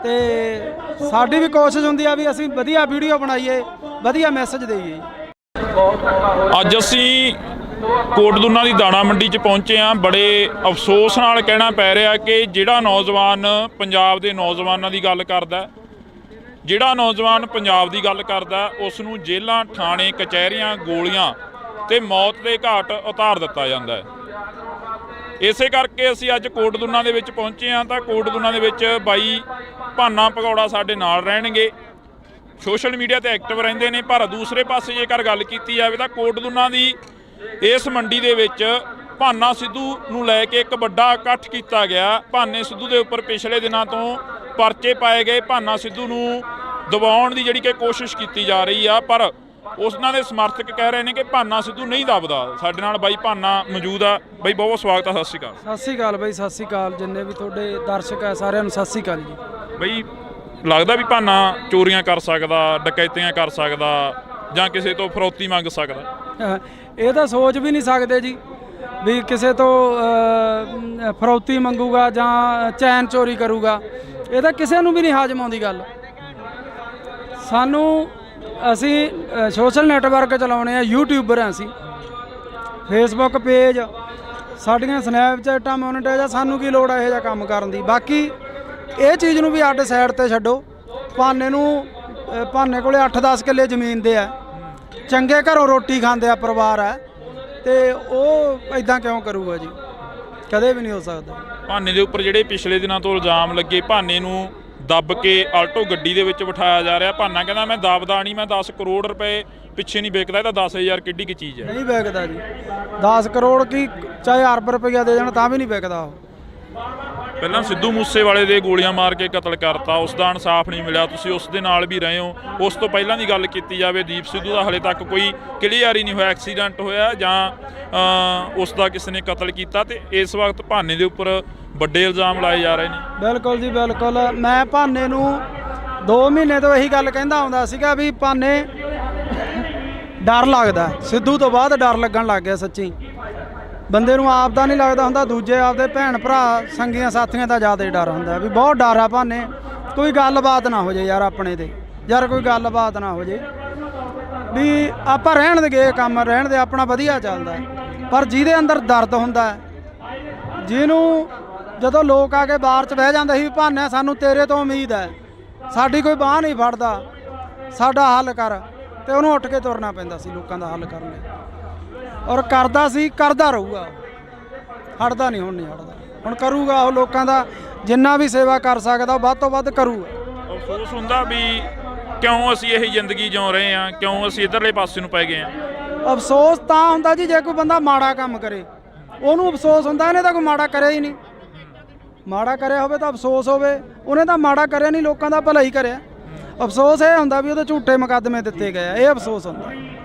ਤੇ ਸਾਡੀ ਵੀ ਕੋਸ਼ਿਸ਼ ਹੁੰਦੀ ਆ ਵੀ ਅਸੀਂ ਵਧੀਆ ਵੀਡੀਓ ਬਣਾਈਏ, ਵਧੀਆ ਮੈਸੇਜ ਦੇਈਏ। ਅੱਜ ਅਸੀਂ ਕੋਟਦੁਨਾ ਦੀ ਦਾਣਾ ਮੰਡੀ 'ਚ ਪਹੁੰਚੇ ਹਾਂ। ਬੜੇ ਅਫਸੋਸ ਨਾਲ ਕਹਿਣਾ ਪੈ ਰਿਹਾ ਕਿ ਜਿਹੜਾ ਨੌਜਵਾਨ ਪੰਜਾਬ ਦੇ ਨੌਜਵਾਨਾਂ ਦੀ ਗੱਲ ਕਰਦਾ, ਜਿਹੜਾ ਨੌਜਵਾਨ ਪੰਜਾਬ ਦੀ ਗੱਲ ਕਰਦਾ, ਉਸ ਨੂੰ ਜੇਲ੍ਹਾਂ, ਥਾਣੇ, ਕਚਹਿਰੀਆਂ, ਗੋਲੀਆਂ ਤੇ ਮੌਤ ਦੇ ਘਾਟ ਉਤਾਰ ਦਿੱਤਾ ਜਾਂਦਾ ਹੈ। ਇਸੇ ਕਰਕੇ ਅਸੀਂ ਅੱਜ ਕੋਟਦੁਨਾ ਦੇ ਵਿੱਚ ਪਹੁੰਚੇ ਹਾਂ। ਤਾਂ ਕੋਟਦੁਨਾ ਦੇ ਵਿੱਚ ਬਾਈ ਭਾਨਾ ਭਗੌੜਾ ਸਾਡੇ ਨਾਲ ਰਹਿਣਗੇ, ਸੋਸ਼ਲ ਮੀਡੀਆ ਤੇ ਐਕਟਿਵ ਰਹਿੰਦੇ ਨੇ। ਪਰ ਦੂਸਰੇ ਪਾਸੇ ਜੇਕਰ ਗੱਲ ਕੀਤੀ ਜਾਵੇ ਤਾਂ ਕੋਟਦੁਨਾ ਦੀ ਇਸ ਮੰਡੀ ਦੇ ਵਿੱਚ ਭਾਨਾ ਸਿੱਧੂ ਨੂੰ ਲੈ ਕੇ ਇੱਕ ਵੱਡਾ ਇਕੱਠ ਕੀਤਾ ਗਿਆ। ਭਾਨੇ ਸਿੱਧੂ ਦੇ ਉੱਪਰ ਪਿਛਲੇ ਦਿਨਾਂ ਤੋਂ ਪਰਚੇ ਪਾਏ ਗਏ, ਭਾਨਾ ਸਿੱਧੂ ਨੂੰ ਦਬਾਉਣ ਦੀ ਜਿਹੜੀ ਕਿ ਕੋਸ਼ਿਸ਼ ਕੀਤੀ ਜਾ ਰਹੀ ਆ, ਪਰ ਉਹਨਾਂ ਦੇ ਸਮਰਥਕ ਕਹਿ ਰਹੇ ਨੇ ਕਿ ਭਾਨਾ ਸਿੱਧੂ ਨਹੀਂ ਦਬਦਾ। ਸਾਡੇ ਨਾਲ ਬਾਈ ਭਾਨਾ ਮੌਜੂਦ ਆ। ਬਾਈ ਬਹੁਤ ਸਵਾਗਤ ਆ, ਸਤਿ ਸ਼੍ਰੀ ਅਕਾਲ। ਸਤਿ ਸ਼੍ਰੀ ਅਕਾਲ ਬਾਈ, ਸਤਿ ਸ਼੍ਰੀ ਅਕਾਲ ਜਿੰਨੇ ਵੀ ਤੁਹਾਡੇ ਦਰਸ਼ਕ ਆ ਸਾਰਿਆਂ ਨੂੰ ਸਤਿ ਸ਼੍ਰੀ ਅਕਾਲ ਜੀ। ਬਾਈ ਲੱਗਦਾ ਵੀ ਭਾਨਾ ਚੋਰੀਆਂ ਕਰ ਸਕਦਾ, ਡਕੈਤੀਆਂ ਕਰ ਸਕਦਾ, ਜਾਂ ਕਿਸੇ ਤੋਂ ਫਰੌਤੀ ਮੰਗ ਸਕਦਾ? ਇਹ ਤਾਂ ਸੋਚ ਵੀ ਨਹੀਂ ਸਕਦੇ ਜੀ ਵੀ ਕਿਸੇ ਤੋਂ ਫਰੌਤੀ ਮੰਗੂਗਾ ਜਾਂ ਚੈਨ ਚੋਰੀ ਕਰੂਗਾ। ਇਹ ਤਾਂ ਕਿਸੇ ਨੂੰ ਵੀ ਨਹੀਂ ਹਾਜ਼ਮ ਆਉਂਦੀ ਗੱਲ। ਅਸੀਂ ਸੋਸ਼ਲ ਨੈਟਵਰਕ ਚਲਾਉਣੇ ਆ, ਯੂਟਿਊਬਰ ਆ ਅਸੀਂ, ਫੇਸਬੁੱਕ ਪੇਜ, ਸਾਡੀਆਂ ਸਨੈਪਚੈਟਾਂ ਮੋਨੀਟਾਈਜ਼ ਆ, ਸਾਨੂੰ ਕੀ ਲੋੜ ਹੈ ਇਹੋ ਜਿਹਾ ਕੰਮ ਕਰਨ ਦੀ। ਬਾਕੀ ਇਹ ਚੀਜ਼ ਨੂੰ ਵੀ ਅੱਡ ਸਾਈਡ ਤੇ ਛੱਡੋ। ਭਾਨੇ ਕੋਲੇ 8-10 ਕਿੱਲੇ ਜ਼ਮੀਨ ਦੇ ਆ, ਚੰਗੇ ਘਰੋਂ ਰੋਟੀ ਖਾਂਦੇ ਆ ਪਰਿਵਾਰ ਹੈ, ਤੇ ਉਹ ਇਦਾਂ ਕਿਉਂ ਕਰੂਗਾ ਜੀ? ਕਦੇ ਵੀ ਨਹੀਂ ਹੋ ਸਕਦਾ। ਭਾਨੇ ਦੇ ਉੱਪਰ ਜਿਹੜੇ ਪਿਛਲੇ ਦਿਨਾਂ ਤੋਂ ਇਲਜ਼ਾਮ ਲੱਗੇ, ਭਾਨੇ ਨੂੰ ਦੱਬ ਕੇ ਆਲਟੋ ਗੱਡੀ ਦੇ ਵਿੱਚ ਬਿਠਾਇਆ ਜਾ ਰਿਹਾ। ਭਾਨਾ ਕਹਿੰਦਾ ਮੈਂ ਦੱਬਦਾ ਨਹੀਂ, ਮੈਂ 10 ਕਰੋੜ ਰੁਪਏ ਪਿੱਛੇ ਨਹੀਂ ਵਿਕਦਾ, ਇਹ ਤਾਂ 10,000 ਕਿੱਡੀ ਕੀ ਚੀਜ਼ ਹੈ? ਨਹੀਂ ਵਿਕਦਾ ਜੀ, 10 ਕਰੋੜ ਕੀ ਚਾਹੇ ਅਰਬ ਰੁਪਈਆ ਦੇ ਜਾਣ ਤਾਂ ਵੀ ਨਹੀਂ ਵਿਕਦਾ ਉਹ। ਪਹਿਲਾਂ ਸਿੱਧੂ ਮੂਸੇਵਾਲੇ ਦੇ ਗੋਲੀਆਂ ਮਾਰ ਕੇ ਕਤਲ ਕਰਤਾ, ਉਸ ਦਾ ਇਨਸਾਫ ਨਹੀਂ ਮਿਲਿਆ, ਤੁਸੀਂ ਉਸ ਦੇ ਨਾਲ ਵੀ ਰਹੇ ਹੋ। ਉਸ ਤੋਂ ਪਹਿਲਾਂ ਦੀ ਗੱਲ ਕੀਤੀ ਜਾਵੇ, ਦੀਪ ਸਿੱਧੂ ਦਾ ਹਲੇ ਤੱਕ ਕੋਈ ਕਲੀਅਰ ਹੀ ਨਹੀਂ ਹੋਇਆ, ਐਕਸੀਡੈਂਟ ਹੋਇਆ ਜਾਂ ਉਸ ਦਾ ਕਿਸੇ ਨੇ ਕਤਲ ਕੀਤਾ, ਤੇ ਇਸ ਵਕਤ ਭਾਨੇ ਦੇ ਉੱਪਰ ਵੱਡੇ ਇਲਜ਼ਾਮ ਲਾਏ ਜਾ ਰਹੇ ਨੇ। ਬਿਲਕੁਲ ਜੀ ਬਿਲਕੁਲ। ਮੈਂ ਭਾਨੇ ਨੂੰ 2 ਮਹੀਨੇ ਤੋਂ ਇਹੀ ਗੱਲ ਕਹਿੰਦਾ ਆਉਂਦਾ ਸੀਗਾ ਵੀ ਭਾਨੇ ਡਰ ਲੱਗਦਾ, ਸਿੱਧੂ ਤੋਂ ਬਾਅਦ ਡਰ ਲੱਗਣ ਲੱਗ ਗਿਆ। ਸੱਚੀ ਬੰਦੇ ਨੂੰ ਆਪ ਦਾ ਨਹੀਂ ਲੱਗਦਾ ਹੁੰਦਾ, ਦੂਜੇ ਆਪਦੇ ਭੈਣ ਭਰਾ ਸੰਗੀਆਂ ਸਾਥੀਆਂ ਦਾ ਜ਼ਿਆਦਾ ਡਰ ਹੁੰਦਾ ਵੀ ਬਹੁਤ ਡਰ ਆ ਭਾਨੇ। ਕੋਈ ਗੱਲਬਾਤ ਨਾ ਹੋ ਜੇ ਯਾਰ ਆਪਣੇ ਤੇ, ਯਾਰ ਕੋਈ ਗੱਲਬਾਤ ਨਾ ਹੋ ਜੇ ਵੀ ਆਪਾਂ ਰਹਿਣ ਦੇ ਗਏ ਕੰਮ, ਰਹਿਣ ਦੇ ਆਪਣਾ ਵਧੀਆ ਚੱਲਦਾ। ਪਰ ਜਿਹਦੇ ਅੰਦਰ ਦਰਦ ਹੁੰਦਾ, ਜਿਹਨੂੰ ਜਦੋਂ ਲੋਕ ਆ ਕੇ ਬਾਹਰ 'ਚ ਬਹਿ ਜਾਂਦੇ ਸੀ ਵੀ ਭਾਨੇ ਸਾਨੂੰ ਤੇਰੇ ਤੋਂ ਉਮੀਦ ਹੈ, ਸਾਡੀ ਕੋਈ ਬਾਂਹ ਨਹੀਂ ਫੜਦਾ, ਸਾਡਾ ਹੱਲ ਕਰ, ਤੇ ਉਹਨੂੰ ਉੱਠ ਕੇ ਤੁਰਨਾ ਪੈਂਦਾ ਸੀ ਲੋਕਾਂ ਦਾ ਹੱਲ ਕਰਨ ਲਈ। ਔਰ ਕਰਦਾ ਸੀ, ਕਰਦਾ ਰਹੂਗਾ, ਹਟਦਾ ਨਹੀਂ, ਹੁਣ ਨਹੀਂ ਹਟਦਾ, ਹੁਣ ਕਰੂਗਾ ਉਹ ਲੋਕਾਂ ਦਾ ਜਿੰਨਾ ਵੀ ਸੇਵਾ ਕਰ ਸਕਦਾ ਉਹ ਵੱਧ ਤੋਂ ਵੱਧ ਕਰੂਗਾ। ਅਫਸੋਸ ਹੁੰਦਾ ਵੀ ਕਿਉਂ ਅਸੀਂ ਇਹ ਜ਼ਿੰਦਗੀ ਜਿਉ ਰਹੇ ਹਾਂ, ਕਿਉਂ ਅਸੀਂ ਇੱਧਰਲੇ ਪਾਸੇ ਨੂੰ ਪੈ ਗਏ ਹਾਂ। ਅਫਸੋਸ ਤਾਂ ਹੁੰਦਾ ਜੀ ਜੇ ਕੋਈ ਬੰਦਾ ਮਾੜਾ ਕੰਮ ਕਰੇ, ਉਹਨੂੰ ਅਫਸੋਸ ਹੁੰਦਾ। ਇਹਨੇ ਤਾਂ ਕੋਈ ਮਾੜਾ ਕਰਿਆ ਹੀ ਨਹੀਂ, ਮਾੜਾ ਕਰਿਆ ਹੋਵੇ ਤਾਂ ਅਫਸੋਸ ਹੋਵੇ, ਉਹਨੇ ਤਾਂ ਮਾੜਾ ਕਰਿਆ ਨਹੀਂ, ਲੋਕਾਂ ਦਾ ਭਲਾ ਹੀ ਕਰਿਆ। ਅਫਸੋਸ ਇਹ ਹੁੰਦਾ ਵੀ ਉਹਦੇ ਝੂਠੇ ਮੁਕੱਦਮੇ ਦਿੱਤੇ ਗਏ ਆ, ਇਹ ਅਫਸੋਸ ਹੁੰਦਾ।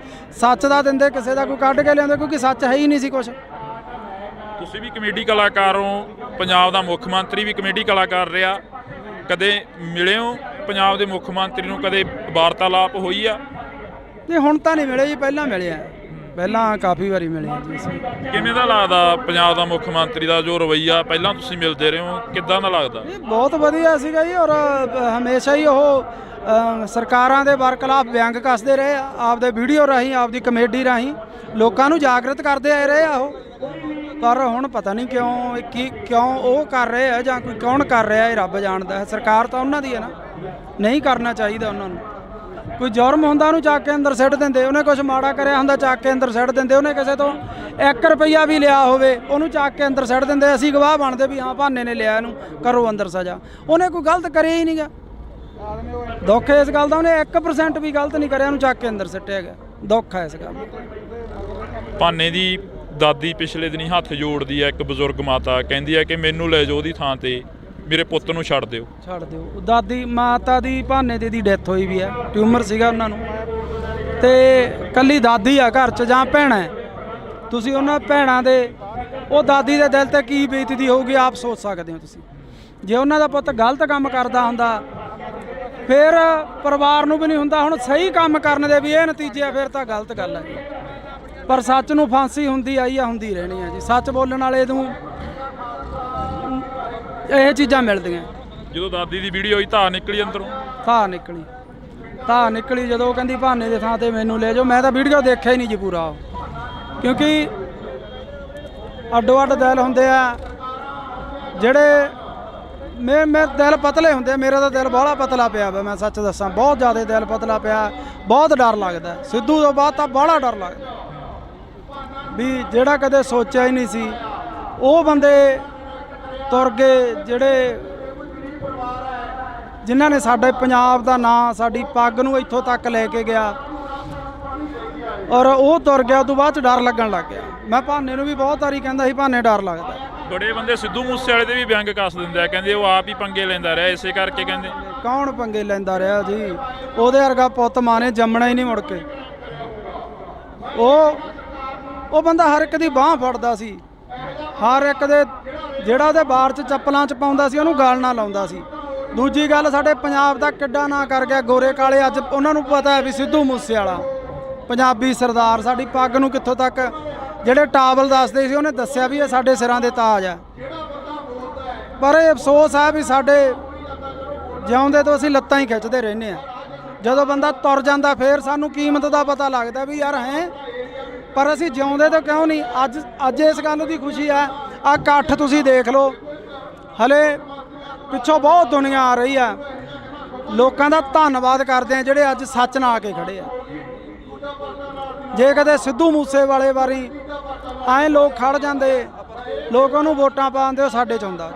ਸੱਚ ਦਾ ਦਿੰਦੇ, ਕਿਸੇ ਦਾ ਕੋਈ ਕੱਢ ਕੇ ਲਿਆਉਂਦੇ, ਕਿਉਂਕਿ ਸੱਚ ਹੈ ਹੀ ਨਹੀਂ ਸੀ ਕੁਛ। ਤੁਸੀਂ ਵੀ ਕਮੇਡੀ ਕਲਾਕਾਰ ਹੋ, ਪੰਜਾਬ ਦਾ ਮੁੱਖ ਮੰਤਰੀ ਵੀ ਕਮੇਡੀ ਕਲਾਕਾਰ ਰਿਹਾ, ਕਦੇ ਮਿਲੇ ਹੋ ਪੰਜਾਬ ਦੇ ਮੁੱਖ ਮੰਤਰੀ ਨੂੰ, ਕਦੇ ਵਾਰਤਾਲਾਪ ਹੋਈ ਆ? ਨਹੀਂ ਹੁਣ ਤਾਂ ਨਹੀਂ ਮਿਲੇ ਜੀ, ਪਹਿਲਾਂ ਮਿਲੇ ਆ, ਪਹਿਲਾਂ ਕਾਫੀ ਵਾਰੀ ਮਿਲੇ ਆ ਜੀ ਅਸੀਂ। ਕਿਵੇਂ ਦਾ ਲੱਗਦਾ ਪੰਜਾਬ ਦਾ ਮੁੱਖ ਮੰਤਰੀ ਦਾ ਜੋ ਰਵੱਈਆ, ਪਹਿਲਾਂ ਤੁਸੀਂ ਮਿਲਦੇ ਰਹੇ ਹੋ, ਕਿੱਦਾਂ ਦਾ ਲੱਗਦਾ? ਇਹ ਬਹੁਤ ਵਧੀਆ ਸੀਗਾ ਜੀ, ਔਰ ਹਮੇਸ਼ਾ ਹੀ ਉਹ ਸਰਕਾਰਾਂ ਦੇ ਬਰਖਲਾਫ ਵਿਅੰਗ ਕੱਸਦੇ ਰਹੇ ਆ, ਆਪਦੇ ਵੀਡੀਓ ਰਾਹੀਂ, ਆਪਦੀ ਕਮੇਡੀ ਰਾਹੀਂ ਲੋਕਾਂ ਨੂੰ ਜਾਗਰਤ ਕਰਦੇ ਆਏ ਰਹੇ ਆ ਉਹ। ਪਰ ਹੁਣ ਪਤਾ ਨਹੀਂ ਕਿਉਂ ਉਹ ਕਰ ਰਹੇ ਆ ਜਾਂ ਕੋਈ ਕੌਣ ਕਰ ਰਿਹਾ, ਇਹ ਰੱਬ ਜਾਣਦਾ ਹੈ। ਸਰਕਾਰ ਤਾਂ ਉਹਨਾਂ ਦੀ ਹੈ ਨਾ, ਨਹੀਂ ਕਰਨਾ ਚਾਹੀਦਾ ਉਹਨਾਂ ਨੂੰ। ਕੋਈ ਜੁਰਮ ਹੁੰਦਾ ਉਹਨੂੰ ਚੱਕ ਕੇ ਅੰਦਰ ਸਿੱਟ ਦਿੰਦੇ, ਉਹਨੇ ਕੁਝ ਮਾੜਾ ਕਰਿਆ ਹੁੰਦਾ ਚੱਕ ਕੇ ਅੰਦਰ ਸਿੱਟ ਦਿੰਦੇ, ਉਹਨੇ ਕਿਸੇ ਤੋਂ 1 ਰੁਪਈਆ ਵੀ ਲਿਆ ਹੋਵੇ ਉਹਨੂੰ ਚੱਕ ਕੇ ਅੰਦਰ ਸਿੱਟ ਦਿੰਦੇ। ਅਸੀਂ ਗਵਾਹ ਬਣਦੇ ਵੀ ਹਾਂ ਭਾਨੇ ਨੇ ਲਿਆ, ਇਹਨੂੰ ਕਰੋ ਅੰਦਰ ਸਜ਼ਾ। ਉਹਨੇ ਕੋਈ ਗਲਤ ਕਰਿਆ ਹੀ ਨਹੀਂਗਾ। ਦੁੱਖ ਇਸ ਗੱਲ ਦਾ, ਉਹਨੇ 1% ਵੀ ਗਲਤ ਨਹੀਂ ਕਰਿਆ, ਉਹਨੂੰ ਚੱਕ ਕੇ ਅੰਦਰ ਸਿੱਟਿਆ ਗਿਆ। ਦੁੱਖ ਹੈ ਇਸ ਗੱਲ ਦਾ। ਭਾਨੇ ਦੀ ਦਾਦੀ ਪਿਛਲੇ ਦਿਨੀ ਹੱਥ ਜੋੜਦੀ ਹੈ, ਇੱਕ ਬਜ਼ੁਰਗ ਮਾਤਾ ਕਹਿੰਦੀ ਹੈ ਕਿ ਮੈਨੂੰ ਲੈ ਜਾਓ ਉਹਦੀ ਥਾਂ ਤੇ, ਮੇਰੇ ਪੁੱਤ ਨੂੰ ਛੱਡ ਦਿਓ। ਛੱਡ ਦਿਓ। ਦਾਦੀ ਮਾਤਾ ਦੀ ਭਾਨੇ ਦੀ ਡੈਥ ਹੋਈ ਵੀ ਹੈ, ਟਿਊਮਰ ਸੀਗਾ ਉਹਨਾਂ ਨੂੰ, ਤੇ ਕੱਲੀ ਦਾਦੀ ਆ ਘਰ 'ਚ ਜਾਂ ਭੈਣਾਂ। ਤੁਸੀਂ ਉਹਨਾਂ ਭੈਣਾਂ ਦੇ, ਉਹ ਦਾਦੀ ਦੇ ਦਿਲ ਤੇ ਕੀ ਬੀਤਦੀ ਹੋਊਗੀ ਆਪ ਸੋਚ ਸਕਦੇ ਹੋ ਤੁਸੀਂ। ਜੇ ਉਹਨਾਂ ਦਾ ਪੁੱਤ ਗਲਤ ਕੰਮ ਕਰਦਾ ਹੁੰਦਾ ਫਿਰ ਪਰਿਵਾਰ ਨੂੰ ਵੀ ਨਹੀਂ ਹੁੰਦਾ। ਹੁਣ ਸਹੀ ਕੰਮ ਕਰਨ ਦੇ ਵੀ ਇਹ ਨਤੀਜੇ ਆ, ਫਿਰ ਤਾਂ ਗਲਤ ਗੱਲ ਹੈ। ਪਰ ਸੱਚ ਨੂੰ ਫਾਂਸੀ ਹੁੰਦੀ ਆਈ ਆ, ਹੁੰਦੀ ਰਹਿਣੀ ਆ ਜੀ। ਸੱਚ ਬੋਲਣ ਵਾਲੇ ਨੂੰ ਇਹ ਚੀਜ਼ਾਂ ਮਿਲਦੀਆਂ। ਜਦੋਂ ਦਾਦੀ ਦੀ ਵੀਡੀਓ ਹੋਈ ਧਾਰ ਨਿਕਲੀ ਅੰਦਰੋਂ, ਧਾਰ ਨਿਕਲੀ ਜਦੋਂ ਉਹ ਕਹਿੰਦੀ ਭਾਨੇ ਦੇ ਥਾਂ ਤੇ ਮੈਨੂੰ ਲੈ ਜਾਓ। ਮੈਂ ਤਾਂ ਵੀਡੀਓ ਦੇਖਿਆ ਹੀ ਨਹੀਂ ਜੀ ਪੂਰਾ, ਕਿਉਂਕਿ ਅੱਡੋ ਅੱਡ ਦਿਲ ਹੁੰਦੇ ਆ ਜਿਹੜੇ ਮੇਰੇ ਦਿਲ ਪਤਲੇ ਹੁੰਦੇ। ਮੇਰਾ ਤਾਂ ਦਿਲ ਬਾਹਲਾ ਪਤਲਾ ਪਿਆ ਵਾ, ਮੈਂ ਸੱਚ ਦੱਸਾਂ, ਬਹੁਤ ਜ਼ਿਆਦਾ ਦਿਲ ਪਤਲਾ ਪਿਆ। ਬਹੁਤ ਡਰ ਲੱਗਦਾ ਸਿੱਧੂ ਤੋਂ ਬਾਅਦ ਤਾਂ ਬਾਹਲਾ ਡਰ ਲੱਗਦਾ ਵੀ ਜਿਹੜਾ ਕਦੇ ਸੋਚਿਆ ਹੀ ਨਹੀਂ ਸੀ ਉਹ ਬੰਦੇ ਤੁਰ ਗਏ, ਜਿਹੜੇ ਜਿਨ੍ਹਾਂ ਨੇ ਸਾਡੇ ਪੰਜਾਬ ਦਾ ਨਾਂ, ਸਾਡੀ ਪੱਗ ਨੂੰ ਇੱਥੋਂ ਤੱਕ ਲੈ ਕੇ ਗਿਆ, ਔਰ ਉਹ ਤੁਰ ਗਿਆ। ਉਦੋਂ ਬਾਅਦ 'ਚ ਡਰ ਲੱਗਣ ਲੱਗ ਗਿਆ। ਮੈਂ ਭਾਨੇ ਨੂੰ ਵੀ ਬਹੁਤ ਵਾਰੀ ਕਹਿੰਦਾ ਸੀ ਭਾਨੇ ਡਰ ਲੱਗਦਾ। ਬੜੇ ਬੰਦੇ ਸਿੱਧੂ ਮੂਸੇਵਾਲੇ ਦੇ ਵੀ ਵਿਅੰਗ ਕੱਸ ਦਿੰਦੇ ਆ, ਕਹਿੰਦੇ ਉਹ ਆਪ ਹੀ ਪੰਗੇ ਲੈਂਦਾ ਰਿਹਾ, ਇਸੇ ਕਰਕੇ ਕਹਿੰਦੇ। ਕੌਣ ਪੰਗੇ ਲੈਂਦਾ ਰਿਹਾ ਜੀ? ਉਹਦੇ ਵਰਗਾ ਪੁੱਤ ਮਾਂ ਨੇ ਜੰਮਣਾ ਹੀ ਨਹੀਂ ਮੁੜ ਕੇ। ਉਹ ਬੰਦਾ ਹਰ ਇੱਕ ਦੀ ਬਾਹ ਫੜਦਾ ਸੀ, ਹਰ ਇੱਕ ਦੇ, ਜਿਹੜਾ ਉਹਦੇ ਬਾਰ 'ਚ ਚੱਪਲਾਂ 'ਚ ਪਾਉਂਦਾ ਸੀ ਉਹਨੂੰ ਗਾਲ ਨਾ ਲਾਉਂਦਾ ਸੀ। ਦੂਜੀ ਗੱਲ, ਸਾਡੇ ਪੰਜਾਬ ਦਾ ਕਿੱਡਾ ਨਾਂ ਕਰ ਗਿਆ ਗੋਰੇ ਕਾਲੇ। ਅੱਜ ਉਹਨਾਂ ਨੂੰ ਪਤਾ ਹੈ ਵੀ ਸਿੱਧੂ ਮੂਸੇਵਾਲਾ ਪੰਜਾਬੀ ਸਰਦਾਰ, ਸਾਡੀ ਪੱਗ ਨੂੰ ਕਿੱਥੋਂ ਤੱਕ, ਜਿਹੜੇ ਟਾਵਲ ਦੱਸਦੇ ਸੀ ਉਹਨੇ ਦੱਸਿਆ ਵੀ ਇਹ ਸਾਡੇ ਸਿਰਾਂ ਦੇ ਤਾਜ ਆ। ਪਰ ਇਹ ਅਫਸੋਸ ਹੈ ਵੀ ਸਾਡੇ ਜਿਉਂਦੇ ਤੋਂ ਅਸੀਂ ਲੱਤਾਂ ਹੀ ਖਿੱਚਦੇ ਰਹਿੰਦੇ ਆ। ਜਦੋਂ ਬੰਦਾ ਤੁਰ ਜਾਂਦਾ ਫਿਰ ਸਾਨੂੰ ਕੀਮਤ ਦਾ ਪਤਾ ਲੱਗਦਾ ਵੀ ਯਾਰ ਹੈ, ਪਰ ਅਸੀਂ ਜਿਉਂਦੇ ਤੋਂ ਕਿਉਂ ਨਹੀਂ। ਅੱਜ ਇਸ ਗੱਲ ਦੀ ਖੁਸ਼ੀ ਆ। ਆਹ ਇਕੱਠ ਤੁਸੀਂ ਦੇਖ ਲਓ, ਹਲੇ ਪਿੱਛੋਂ ਬਹੁਤ ਦੁਨੀਆ ਆ ਰਹੀ ਆ। ਲੋਕਾਂ ਦਾ ਧੰਨਵਾਦ ਕਰਦੇ ਆ ਜਿਹੜੇ ਅੱਜ ਸੱਚ ਨਾਲ ਆ ਕੇ ਖੜੇ ਆ। ਜੇ ਕਦੇ ਸਿੱਧੂ ਮੂਸੇਵਾਲੇ ਵਾਰੀ ਐਂ ਲੋਕ ਖੜ ਜਾਂਦੇ, ਲੋਕ ਉਹਨੂੰ ਵੋਟਾਂ ਪਾਉਂਦੇ, ਉਹ ਸਾਡੇ 'ਚ ਹੁੰਦਾ।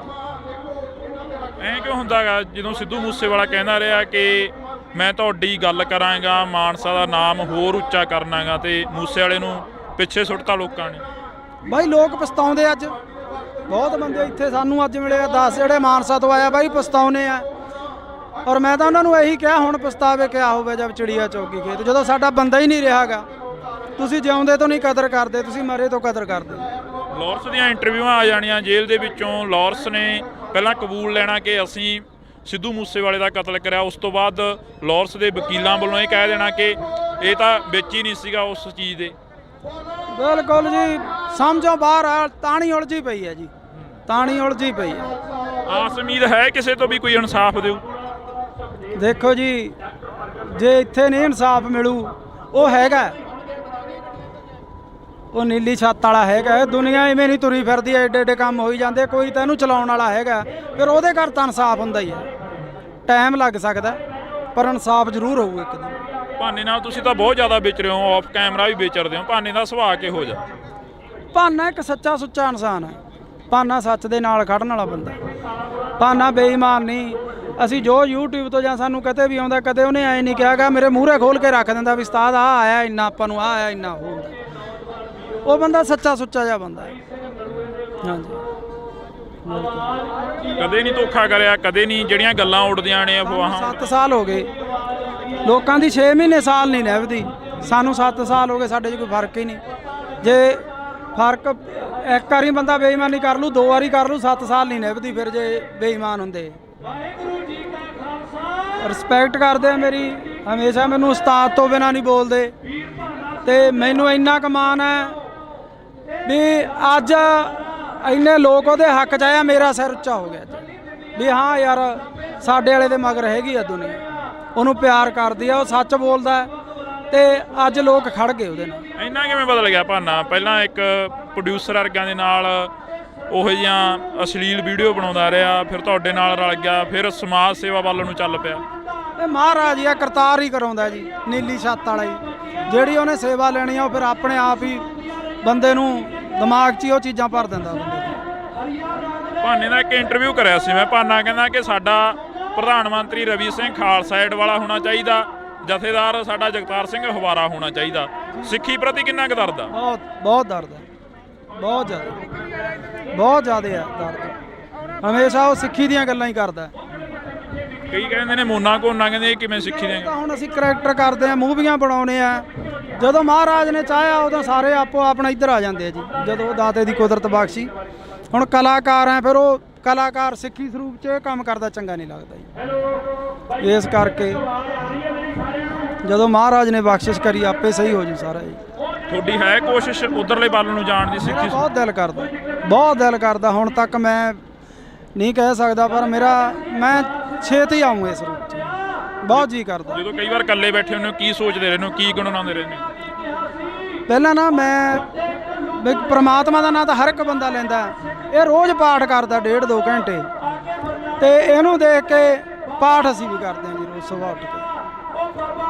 ਐਂ ਕਿਉਂ ਹੁੰਦਾ ਗਾ ਜਦੋਂ ਸਿੱਧੂ ਮੂਸੇਵਾਲਾ ਕਹਿੰਦਾ ਰਿਹਾ ਕਿ ਮੈਂ ਤੁਹਾਡੀ ਗੱਲ ਕਰਾਂਗਾ, ਮਾਨਸਾ ਦਾ ਨਾਮ ਹੋਰ ਉੱਚਾ ਕਰਨਾਗਾ, ਤੇ ਮੂਸੇਵਾਲੇ ਨੂੰ ਪਿੱਛੇ ਸੁੱਟਤਾ ਲੋਕਾਂ ਨੇ? ਬਾਈ ਲੋਕ ਪਛਤਾਉਂਦੇ। ਅੱਜ ਬਹੁਤ ਬੰਦੇ ਇੱਥੇ ਸਾਨੂੰ ਅੱਜ ਮਿਲੇ ਆ 10 ਜਿਹੜੇ ਮਾਨਸਾ ਤੋਂ ਆਇਆ, ਬਾਈ ਪਛਤਾਉਨੇ ਆ। ਔਰ ਮੈਂ ਤਾਂ ਉਹਨਾਂ ਨੂੰ ਇਹੀ ਕਿਹਾ, ਹੁਣ ਪਛਤਾਵੇ ਕਿਆ ਹੋਵੇ ਜਦ ਚਿੜੀਆ ਚੌਕੀ ਖੇਤ, ਜਦੋਂ ਸਾਡਾ ਬੰਦਾ ਹੀ ਨਹੀਂ ਰਿਹਾਗਾ। ਤੁਸੀਂ ਜਿਉਂਦੇ ਤੋਂ ਨਹੀਂ ਕਦਰ ਕਰਦੇ, ਤੁਸੀਂ ਮਰੇ ਤੋਂ ਕਦਰ ਕਰਦੇ। ਲਾਰੈਂਸ ਦੀਆਂ ਇੰਟਰਵਿਊਆਂ ਆ ਜਾਣੀਆਂ ਜੇਲ੍ਹ ਦੇ ਵਿੱਚੋਂ। ਲਾਰੈਂਸ ਨੇ ਪਹਿਲਾਂ ਕਬੂਲ ਲੈਣਾ ਕਿ ਅਸੀਂ ਸਿੱਧੂ ਮੂਸੇਵਾਲੇ ਦਾ ਕਤਲ ਕਰਿਆ, ਉਸ ਤੋਂ ਬਾਅਦ ਲਾਰੈਂਸ ਦੇ ਵਕੀਲਾਂ ਵੱਲੋਂ ਇਹ ਕਹਿ ਦੇਣਾ ਕਿ ਇਹ ਤਾਂ ਵਿੱਚ ਹੀ ਨਹੀਂ ਸੀਗਾ ਉਸ ਚੀਜ਼ ਦੇ। ਬਿਲਕੁਲ ਜੀ, ਸਮਝੋ ਬਾਹਰ ਆ। ਤਾਣੀ ਉਲਝੀ ਪਈ ਹੈ ਜੀ, ਤਾਣੀ ਉਲਝੀ ਪਈ ਹੈ। ਆਸ ਉਮੀਦ ਹੈ ਕਿਸੇ ਤੋਂ ਵੀ ਕੋਈ ਇਨਸਾਫ ਦਿਓ? ਦੇਖੋ ਜੀ, ਜੇ ਇੱਥੇ ਨਹੀਂ ਇਨਸਾਫ ਮਿਲੂ, ਉਹ ਹੈਗਾ, ਉਹ ਨੀਲੀ ਛੱਤ ਵਾਲਾ ਹੈਗਾ। ਦੁਨੀਆ ਇਵੇਂ ਨਹੀਂ ਤੁਰੀ ਫਿਰਦੀ, ਐਡੇ ਐਡੇ ਕੰਮ ਹੋਈ ਜਾਂਦੇ। ਕੋਈ ਤਾਂ ਇਹਨੂੰ ਚਲਾਉਣ ਵਾਲਾ ਹੈਗਾ, ਫਿਰ ਉਹਦੇ ਘਰ ਤਾਂ ਇਨਸਾਫ ਹੁੰਦਾ ਹੀ ਹੈ। ਟਾਈਮ ਲੱਗ ਸਕਦਾ, ਪਰ ਇਨਸਾਫ ਜ਼ਰੂਰ ਹੋਊ ਇੱਕ ਦਿਨ। ਭਾਨੇ ਨਾਲ ਤੁਸੀਂ ਤਾਂ ਬਹੁਤ ਜ਼ਿਆਦਾ ਵਿਚਰੇ ਹੋ, ਆਫ ਕੈਮਰਾ ਵੀ ਵਿਚਰਦੇ ਹੋ। ਭਾਨੇ ਦਾ ਸੁਭਾਅ ਕਿਹੋ ਜਿਹਾ? ਭਾਨਾ ਇੱਕ ਸੱਚਾ ਸੁੱਚਾ ਇਨਸਾਨ ਹੈ। ਭਾਨਾ ਸੱਚ ਦੇ ਨਾਲ ਖੜਨ ਵਾਲਾ ਬੰਦਾ। ਭਾਨਾ ਬੇਈਮਾਨ ਨਹੀਂ। ਅਸੀਂ ਜੋ YouTube ਤੋਂ ਜਾਂ ਸਾਨੂੰ ਕਦੇ ਵੀ ਆਉਂਦਾ, ਕਦੇ ਉਹਨੇ ਐਂ ਨਹੀਂ ਕਿਹਾਗਾ, ਮੇਰੇ ਮੂਹਰੇ ਖੋਲ ਕੇ ਰੱਖ ਦਿੰਦਾ ਵੀ ਉਸਤਾਦ ਆਹ ਆਇਆ ਇੰਨਾ, ਆਪਾਂ ਨੂੰ ਆਹ ਆਇਆ ਇੰਨਾ। ਉਹ ਬੰਦਾ ਸੱਚਾ ਸੁੱਚਾ ਜਿਹਾ ਬੰਦਾ ਹੈ। ਹਾਂਜੀ, ਕਦੇ ਨਹੀਂ ਧੋਖਾ ਕਰਿਆ, ਕਦੇ ਨਹੀਂ ਜਿਹੜੀਆਂ ਗੱਲਾਂ ਉੱਡਦੀਆਂ ਨੇ ਅਫਵਾਹਾਂ। 7 ਸਾਲ ਹੋ ਗਏ, ਲੋਕਾਂ ਦੀ 6 ਮਹੀਨੇ ਸਾਲ ਨਹੀਂ ਨਿਭਦੀ। ਸਾਨੂੰ 7 ਸਾਲ ਹੋ ਗਏ, ਸਾਡੇ 'ਚ ਕੋਈ ਫਰਕ ਹੀ ਨਹੀਂ। ਜੇ ਫਰਕ ਇੱਕ ਵਾਰੀ ਬੰਦਾ ਬੇਈਮਾਨੀ ਕਰ ਲੂ, 2 ਵਾਰੀ ਕਰ ਲੂ, 7 ਸਾਲ ਨਹੀਂ ਨਿਭਦੀ ਫਿਰ ਜੇ ਬੇਈਮਾਨ ਹੁੰਦੇ। ਰਿਸਪੈਕਟ ਕਰਦੇ ਆ ਮੇਰੀ, ਹਮੇਸ਼ਾ ਮੈਨੂੰ ਉਸਤਾਦ ਤੋਂ ਬਿਨਾਂ ਨਹੀਂ ਬੋਲਦੇ। ਤੇ ਮੈਨੂੰ ਇੰਨਾ ਕੁ ਮਾਣ ਹੈ ਵੀ ਅੱਜ ਇੰਨੇ ਲੋਕ ਉਹਦੇ ਹੱਕ 'ਚ ਆਇਆ, ਮੇਰਾ ਸਿਰ ਉੱਚਾ ਹੋ ਗਿਆ ਵੀ ਹਾਂ ਯਾਰ ਸਾਡੇ ਵਾਲੇ ਦੇ ਮਗਰ ਹੈਗੀ ਆ ਦੁਨੀਆ, ਉਹਨੂੰ ਪਿਆਰ ਕਰਦੀ ਆ, ਉਹ ਸੱਚ ਬੋਲਦਾ ਤੇ ਅੱਜ ਲੋਕ ਖੜ ਗਏ ਉਹਦੇ ਨਾਲ। ਇੰਨਾ ਕਿਵੇਂ ਬਦਲ ਗਿਆ ਭਾਨਾ? ਪਹਿਲਾਂ ਇੱਕ ਪ੍ਰੋਡਿਊਸਰ ਵਰਗਿਆਂ ਦੇ ਨਾਲ ਉਹੋ ਜਿਹੀਆਂ ਅਸ਼ਲੀਲ ਵੀਡੀਓ ਬਣਾਉਂਦਾ ਰਿਹਾ, ਫਿਰ ਤੁਹਾਡੇ ਨਾਲ ਰਲ ਗਿਆ, ਫਿਰ ਸਮਾਜ ਸੇਵਾ ਵੱਲ ਨੂੰ ਚੱਲ ਪਿਆ। ਇਹ ਮਹਾਰਾਜ ਹੀ ਆ, ਕਰਤਾਰ ਹੀ ਕਰਾਉਂਦਾ ਜੀ, ਨੀਲੀ ਛੱਤ ਵਾਲਾ ਹੀ। ਜਿਹੜੀ ਉਹਨੇ ਸੇਵਾ ਲੈਣੀ ਆ ਉਹ ਫਿਰ ਆਪਣੇ ਆਪ ਹੀ ਬੰਦੇ ਨੂੰ ਦਿਮਾਗ 'ਚ ਹੀ ਉਹ ਚੀਜ਼ਾਂ ਭਰ ਦਿੰਦਾ ਬੰਦੇ ਨੂੰ। ਭਾਨੇ ਦਾ ਇੱਕ ਇੰਟਰਵਿਊ ਕਰਿਆ ਸੀ ਮੈਂ, ਭਾਨਾ ਕਹਿੰਦਾ ਕਿ ਸਾਡਾ ਪ੍ਰਧਾਨ ਮੰਤਰੀ ਰਵੀ ਸਿੰਘ ਖਾਲਸਾ ਏਡ ਵਾਲਾ ਹੋਣਾ ਚਾਹੀਦਾ, ਜਥੇਦਾਰ ਸਾਡਾ ਜਗਤਾਰ ਸਿੰਘ ਹਵਾਰਾ ਹੋਣਾ ਚਾਹੀਦਾ। ਸਿੱਖੀ ਪ੍ਰਤੀ ਕਿੰਨਾ ਕੁ ਦਰਦ ਆ? ਬਹੁਤ ਦਰਦ ਹੈ, ਬਹੁਤ ਜ਼ਿਆਦਾ ਹੈ ਦਰਦ। ਹਮੇਸ਼ਾ ਉਹ ਸਿੱਖੀ ਦੀਆਂ ਗੱਲਾਂ ਹੀ ਕਰਦਾ। ਕਈ ਕਹਿੰਦੇ ਨੇ ਮੋਨਾ ਕੋਨਾ, ਕਹਿੰਦੇ ਇਹ ਕਿਵੇਂ ਸਿੱਖੀ ਦੀਆਂ? ਹੁਣ ਅਸੀਂ ਕਰੈਕਟਰ ਕਰਦੇ ਆ, ਮੂਵੀਆਂ ਬਣਾਉਣੇ ਆ, ਜਦੋਂ ਮਹਾਰਾਜ ਨੇ ਚਾਹਿਆ ਉਦੋਂ ਸਾਰੇ ਆਪੋ ਆਪਣਾ ਇੱਧਰ ਆ ਜਾਂਦੇ ਆ ਜੀ, ਜਦੋਂ ਦਾਤੇ ਦੀ ਕੁਦਰਤ ਬਖਸ਼ੀ। ਹੁਣ ਕਲਾਕਾਰ ਆ, ਫਿਰ ਉਹ ਕਲਾਕਾਰ ਸਿੱਖੀ ਸਰੂਪ 'ਚ ਇਹ ਕੰਮ ਕਰਦਾ ਚੰਗਾ ਨਹੀਂ ਲੱਗਦਾ ਜੀ। ਇਸ ਕਰਕੇ ਜਦੋਂ ਮਹਾਰਾਜ ਨੇ ਬਖਸ਼ਿਸ਼ ਕਰੀ ਆਪੇ ਸਹੀ ਹੋ ਜੂ ਸਾਰਾ ਜੀ। ਤੁਹਾਡੀ ਹੈ ਕੋਸ਼ਿਸ਼ ਉਧਰਲੇ ਵੱਲ ਨੂੰ ਜਾਣ ਦੀ? ਸਿੱਖੀ ਬਹੁਤ ਦਿਲ ਕਰਦਾ, ਹੁਣ ਤੱਕ ਮੈਂ ਨਹੀਂ ਕਹਿ ਸਕਦਾ, ਪਰ ਮੈਂ ਛੇਤੀ ਆਊਂ ਇਸ ਰੂਪ 'ਚ, ਬਹੁਤ ਜੀ ਕਰਦਾ। ਜਦੋਂ ਕਈ ਵਾਰ ਇਕੱਲੇ ਬੈਠੇ ਹੁੰਦੇ ਹੋ, ਕੀ ਸੋਚਦੇ ਰਹਿੰਦੇ ਹੋ, ਕੀ ਗੁਣਗੁਣਾਉਂਦੇ ਰਹਿੰਦੇ ਹੋ? ਪਹਿਲਾਂ ਨਾ ਮੈਂ ਵੀ ਪ੍ਰਮਾਤਮਾ ਦਾ ਨਾਂ ਤਾਂ ਹਰ ਇੱਕ ਬੰਦਾ ਲੈਂਦਾ, ਇਹ ਰੋਜ਼ ਪਾਠ ਕਰਦਾ 1.5-2 ਘੰਟੇ, ਤੇ ਇਹਨੂੰ ਦੇਖ ਕੇ ਪਾਠ ਅਸੀਂ ਵੀ ਕਰਦੇ ਹਾਂ ਜੀ ਰੋਜ਼ ਸੁਬਾਹ ਉੱਠ ਕੇ।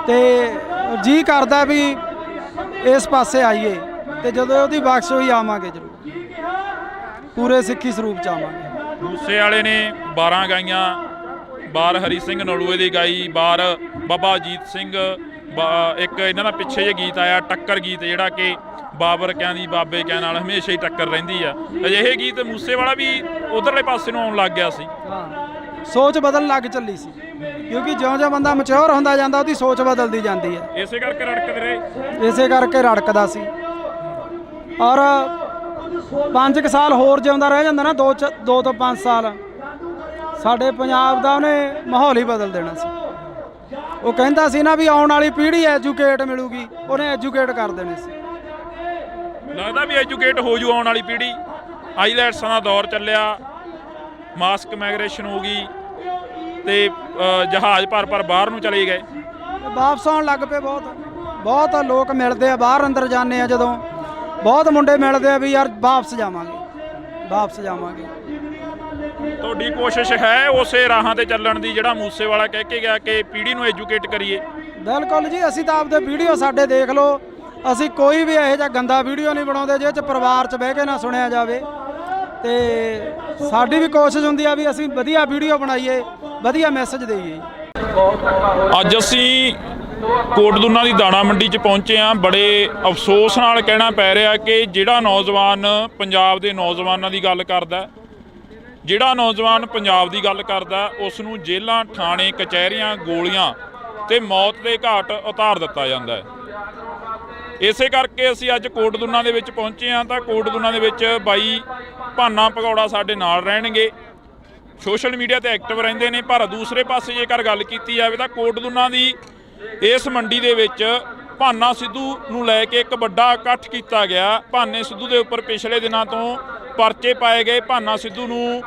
ਤੇ ਜੀ ਕਰਦਾ ਵੀ ਇਸ ਪਾਸੇ ਆਈਏ, ਤੇ ਜਦੋਂ ਉਹਦੀ ਬਖਸ਼ ਹੋਈ ਆਵਾਂਗੇ ਜ਼ਰੂਰ, ਪੂਰੇ ਸਿੱਖੀ ਸਰੂਪ 'ਚ ਆਵਾਂਗੇ। ਮੂਸੇ ਵਾਲੇ ਨੇ 12 ਗਾਈਆਂ, ਬਾਰ ਹਰੀ ਸਿੰਘ ਨਲੂਏ ਦੀ ਗਾਈ, ਬਾਰ ਬਾਬਾ ਅਜੀਤ ਸਿੰਘ, ਇੱਕ ਇਹਨਾਂ ਦਾ ਪਿੱਛੇ ਜੇ ਗੀਤ ਆਇਆ ਟੱਕਰ ਗੀਤ, ਜਿਹੜਾ ਕਿ ਬਾਬਰ ਕਿਆਂ ਦੀ ਬਾਬੇ ਕਿਆਂ ਨਾਲ ਹਮੇਸ਼ਾ ਹੀ ਟੱਕਰ ਰਹਿੰਦੀ ਆ। ਅਜਿਹੇ ਗੀਤ ਮੂਸੇ ਵਾਲਾ ਵੀ ਉਧਰਲੇ ਪਾਸੇ ਨੂੰ ਆਉਣ ਲੱਗ ਗਿਆ ਸੀ। ਹਾਂ, ਸੋਚ ਬਦਲਣ ਲੱਗ ਚੱਲੀ ਸੀ, ਕਿਉਂਕਿ ਜਿਉਂ-ਜਿਉਂ ਬੰਦਾ ਮੈਚੁਰ ਹੁੰਦਾ ਜਾਂਦਾ ਉਹਦੀ ਸੋਚ ਬਦਲਦੀ ਜਾਂਦੀ ਹੈ। ਇਸੇ ਕਰਕੇ ਰੜਕਦੇ ਰਹੇ, ਇਸੇ ਕਰਕੇ ਰੜਕਦਾ ਸੀ। ਔਰ 5 ਸਾਲ ਹੋਰ ਜਿਉਂਦਾ ਰਹਿ ਜਾਂਦਾ ਨਾ, 2 ਤੋਂ 5 ਸਾਲ, ਸਾਡੇ ਪੰਜਾਬ ਦਾ ਉਹਨੇ ਮਾਹੌਲ ਹੀ ਬਦਲ ਦੇਣਾ ਸੀ। ਉਹ ਕਹਿੰਦਾ ਸੀ ਨਾ ਵੀ ਆਉਣ ਵਾਲੀ ਪੀੜ੍ਹੀ ਐਜੂਕੇਟ ਮਿਲੂਗੀ, ਉਹਨੇ ਐਜੂਕੇਟ ਕਰ ਦੇਣੇ ਸੀ। ਲੱਗਦਾ ਵੀ ਐਜੂਕੇਟ ਹੋ ਜੂ ਆਉਣ ਵਾਲੀ ਪੀੜ੍ਹੀ। ਆਈਲੈਟਸਾਂ ਦਾ ਦੌਰ ਚੱਲਿਆ, ਮਾਸਕ ਮਾਈਗ੍ਰੇਸ਼ਨ ਹੋ ਗਈ, ਤੇ ਜਹਾਜ਼ ਭਰ ਬਾਹਰ ਨੂੰ ਚਲੇ ਗਏ, ਵਾਪਸ ਆਉਣ ਲੱਗ ਪਏ। ਬਹੁਤ ਲੋਕ ਮਿਲਦੇ ਆ, ਬਾਹਰ ਅੰਦਰ ਜਾਂਦੇ ਆ ਜਦੋਂ, ਬਹੁਤ ਮੁੰਡੇ ਮਿਲਦੇ ਆ ਵੀ ਯਾਰ ਵਾਪਸ ਜਾਵਾਂਗੇ। ਤੁਹਾਡੀ ਕੋਸ਼ਿਸ਼ ਹੈ ਉਸੇ ਰਾਹਾਂ ਤੇ ਚੱਲਣ ਦੀ ਜਿਹੜਾ ਮੂਸੇ ਵਾਲਾ ਕਹਿ ਕੇ ਗਿਆ ਕਿ ਪੀੜ੍ਹੀ ਨੂੰ ਐਜੂਕੇਟ ਕਰੀਏ? ਬਿਲਕੁਲ ਜੀ, ਅਸੀਂ ਤਾਂ ਆਪਦੇ ਵੀਡੀਓ ਸਾਡੇ ਦੇਖ ਲਓ, ਅਸੀਂ ਕੋਈ ਵੀ ਇਹੋ ਜਿਹਾ ਗੰਦਾ ਵੀਡੀਓ ਨਹੀਂ ਬਣਾਉਂਦੇ ਜਿਹਦੇ 'ਚ ਪਰਿਵਾਰ 'ਚ ਬਹਿ ਕੇ ਨਾ ਸੁਣਿਆ ਜਾਵੇ। ਤੇ ਸਾਡੀ ਵੀ ਕੋਸ਼ਿਸ਼ ਹੁੰਦੀ ਆ ਵੀ ਅਸੀਂ ਵਧੀਆ ਵੀਡੀਓ ਬਣਾਈਏ, ਵਧੀਆ ਮੈਸੇਜ ਦੇਈਏ। ਅੱਜ ਅਸੀਂ ਕੋਟਦੁਨਾ ਦੀ ਦਾਣਾ ਮੰਡੀ 'ਚ ਪਹੁੰਚੇ ਹਾਂ। ਬੜੇ ਅਫਸੋਸ ਨਾਲ ਕਹਿਣਾ ਪੈ ਰਿਹਾ ਕਿ ਜਿਹੜਾ ਨੌਜਵਾਨ ਪੰਜਾਬ ਦੇ ਨੌਜਵਾਨਾਂ ਦੀ ਗੱਲ ਕਰਦਾ, ਜਿਹੜਾ ਨੌਜਵਾਨ ਪੰਜਾਬ ਦੀ ਗੱਲ ਕਰਦਾ, ਉਸ ਨੂੰ ਜੇਲ੍ਹਾਂ, ਥਾਣੇ, ਕਚਹਿਰੀਆਂ, ਗੋਲੀਆਂ ਤੇ ਮੌਤ ਦੇ ਘਾਟ ਉਤਾਰ ਦਿੱਤਾ ਜਾਂਦਾ ਹੈ। ਇਸੇ ਕਰਕੇ ਅਸੀਂ ਅੱਜ ਕੋਟਦੁਨਾ ਦੇ ਵਿੱਚ ਪਹੁੰਚੇ ਹਾਂ। ਤਾਂ ਕੋਟਦੁਨਾ ਦੇ ਵਿੱਚ ਬਾਈ ਭਾਨਾ ਭਗੌੜਾ ਸਾਡੇ ਨਾਲ ਰਹਿਣਗੇ, ਸੋਸ਼ਲ ਮੀਡੀਆ ਤੇ ਐਕਟਿਵ ਰਹਿੰਦੇ ਨੇ। ਪਰ ਦੂਸਰੇ ਪਾਸੇ ਜੇਕਰ ਗੱਲ ਕੀਤੀ ਜਾਵੇ ਤਾਂ ਕੋਟਦੁਨਾ ਦੀ ਇਸ ਮੰਡੀ ਦੇ ਵਿੱਚ ਭਾਨਾ ਸਿੱਧੂ ਨੂੰ ਲੈ ਕੇ ਇੱਕ ਵੱਡਾ ਇਕੱਠ ਕੀਤਾ ਗਿਆ। ਭਾਨੇ ਸਿੱਧੂ ਦੇ ਉੱਪਰ ਪਿਛਲੇ ਦਿਨਾਂ ਤੋਂ ਪਰਚੇ ਪਾਏ ਗਏ, ਭਾਨਾ ਸਿੱਧੂ ਨੂੰ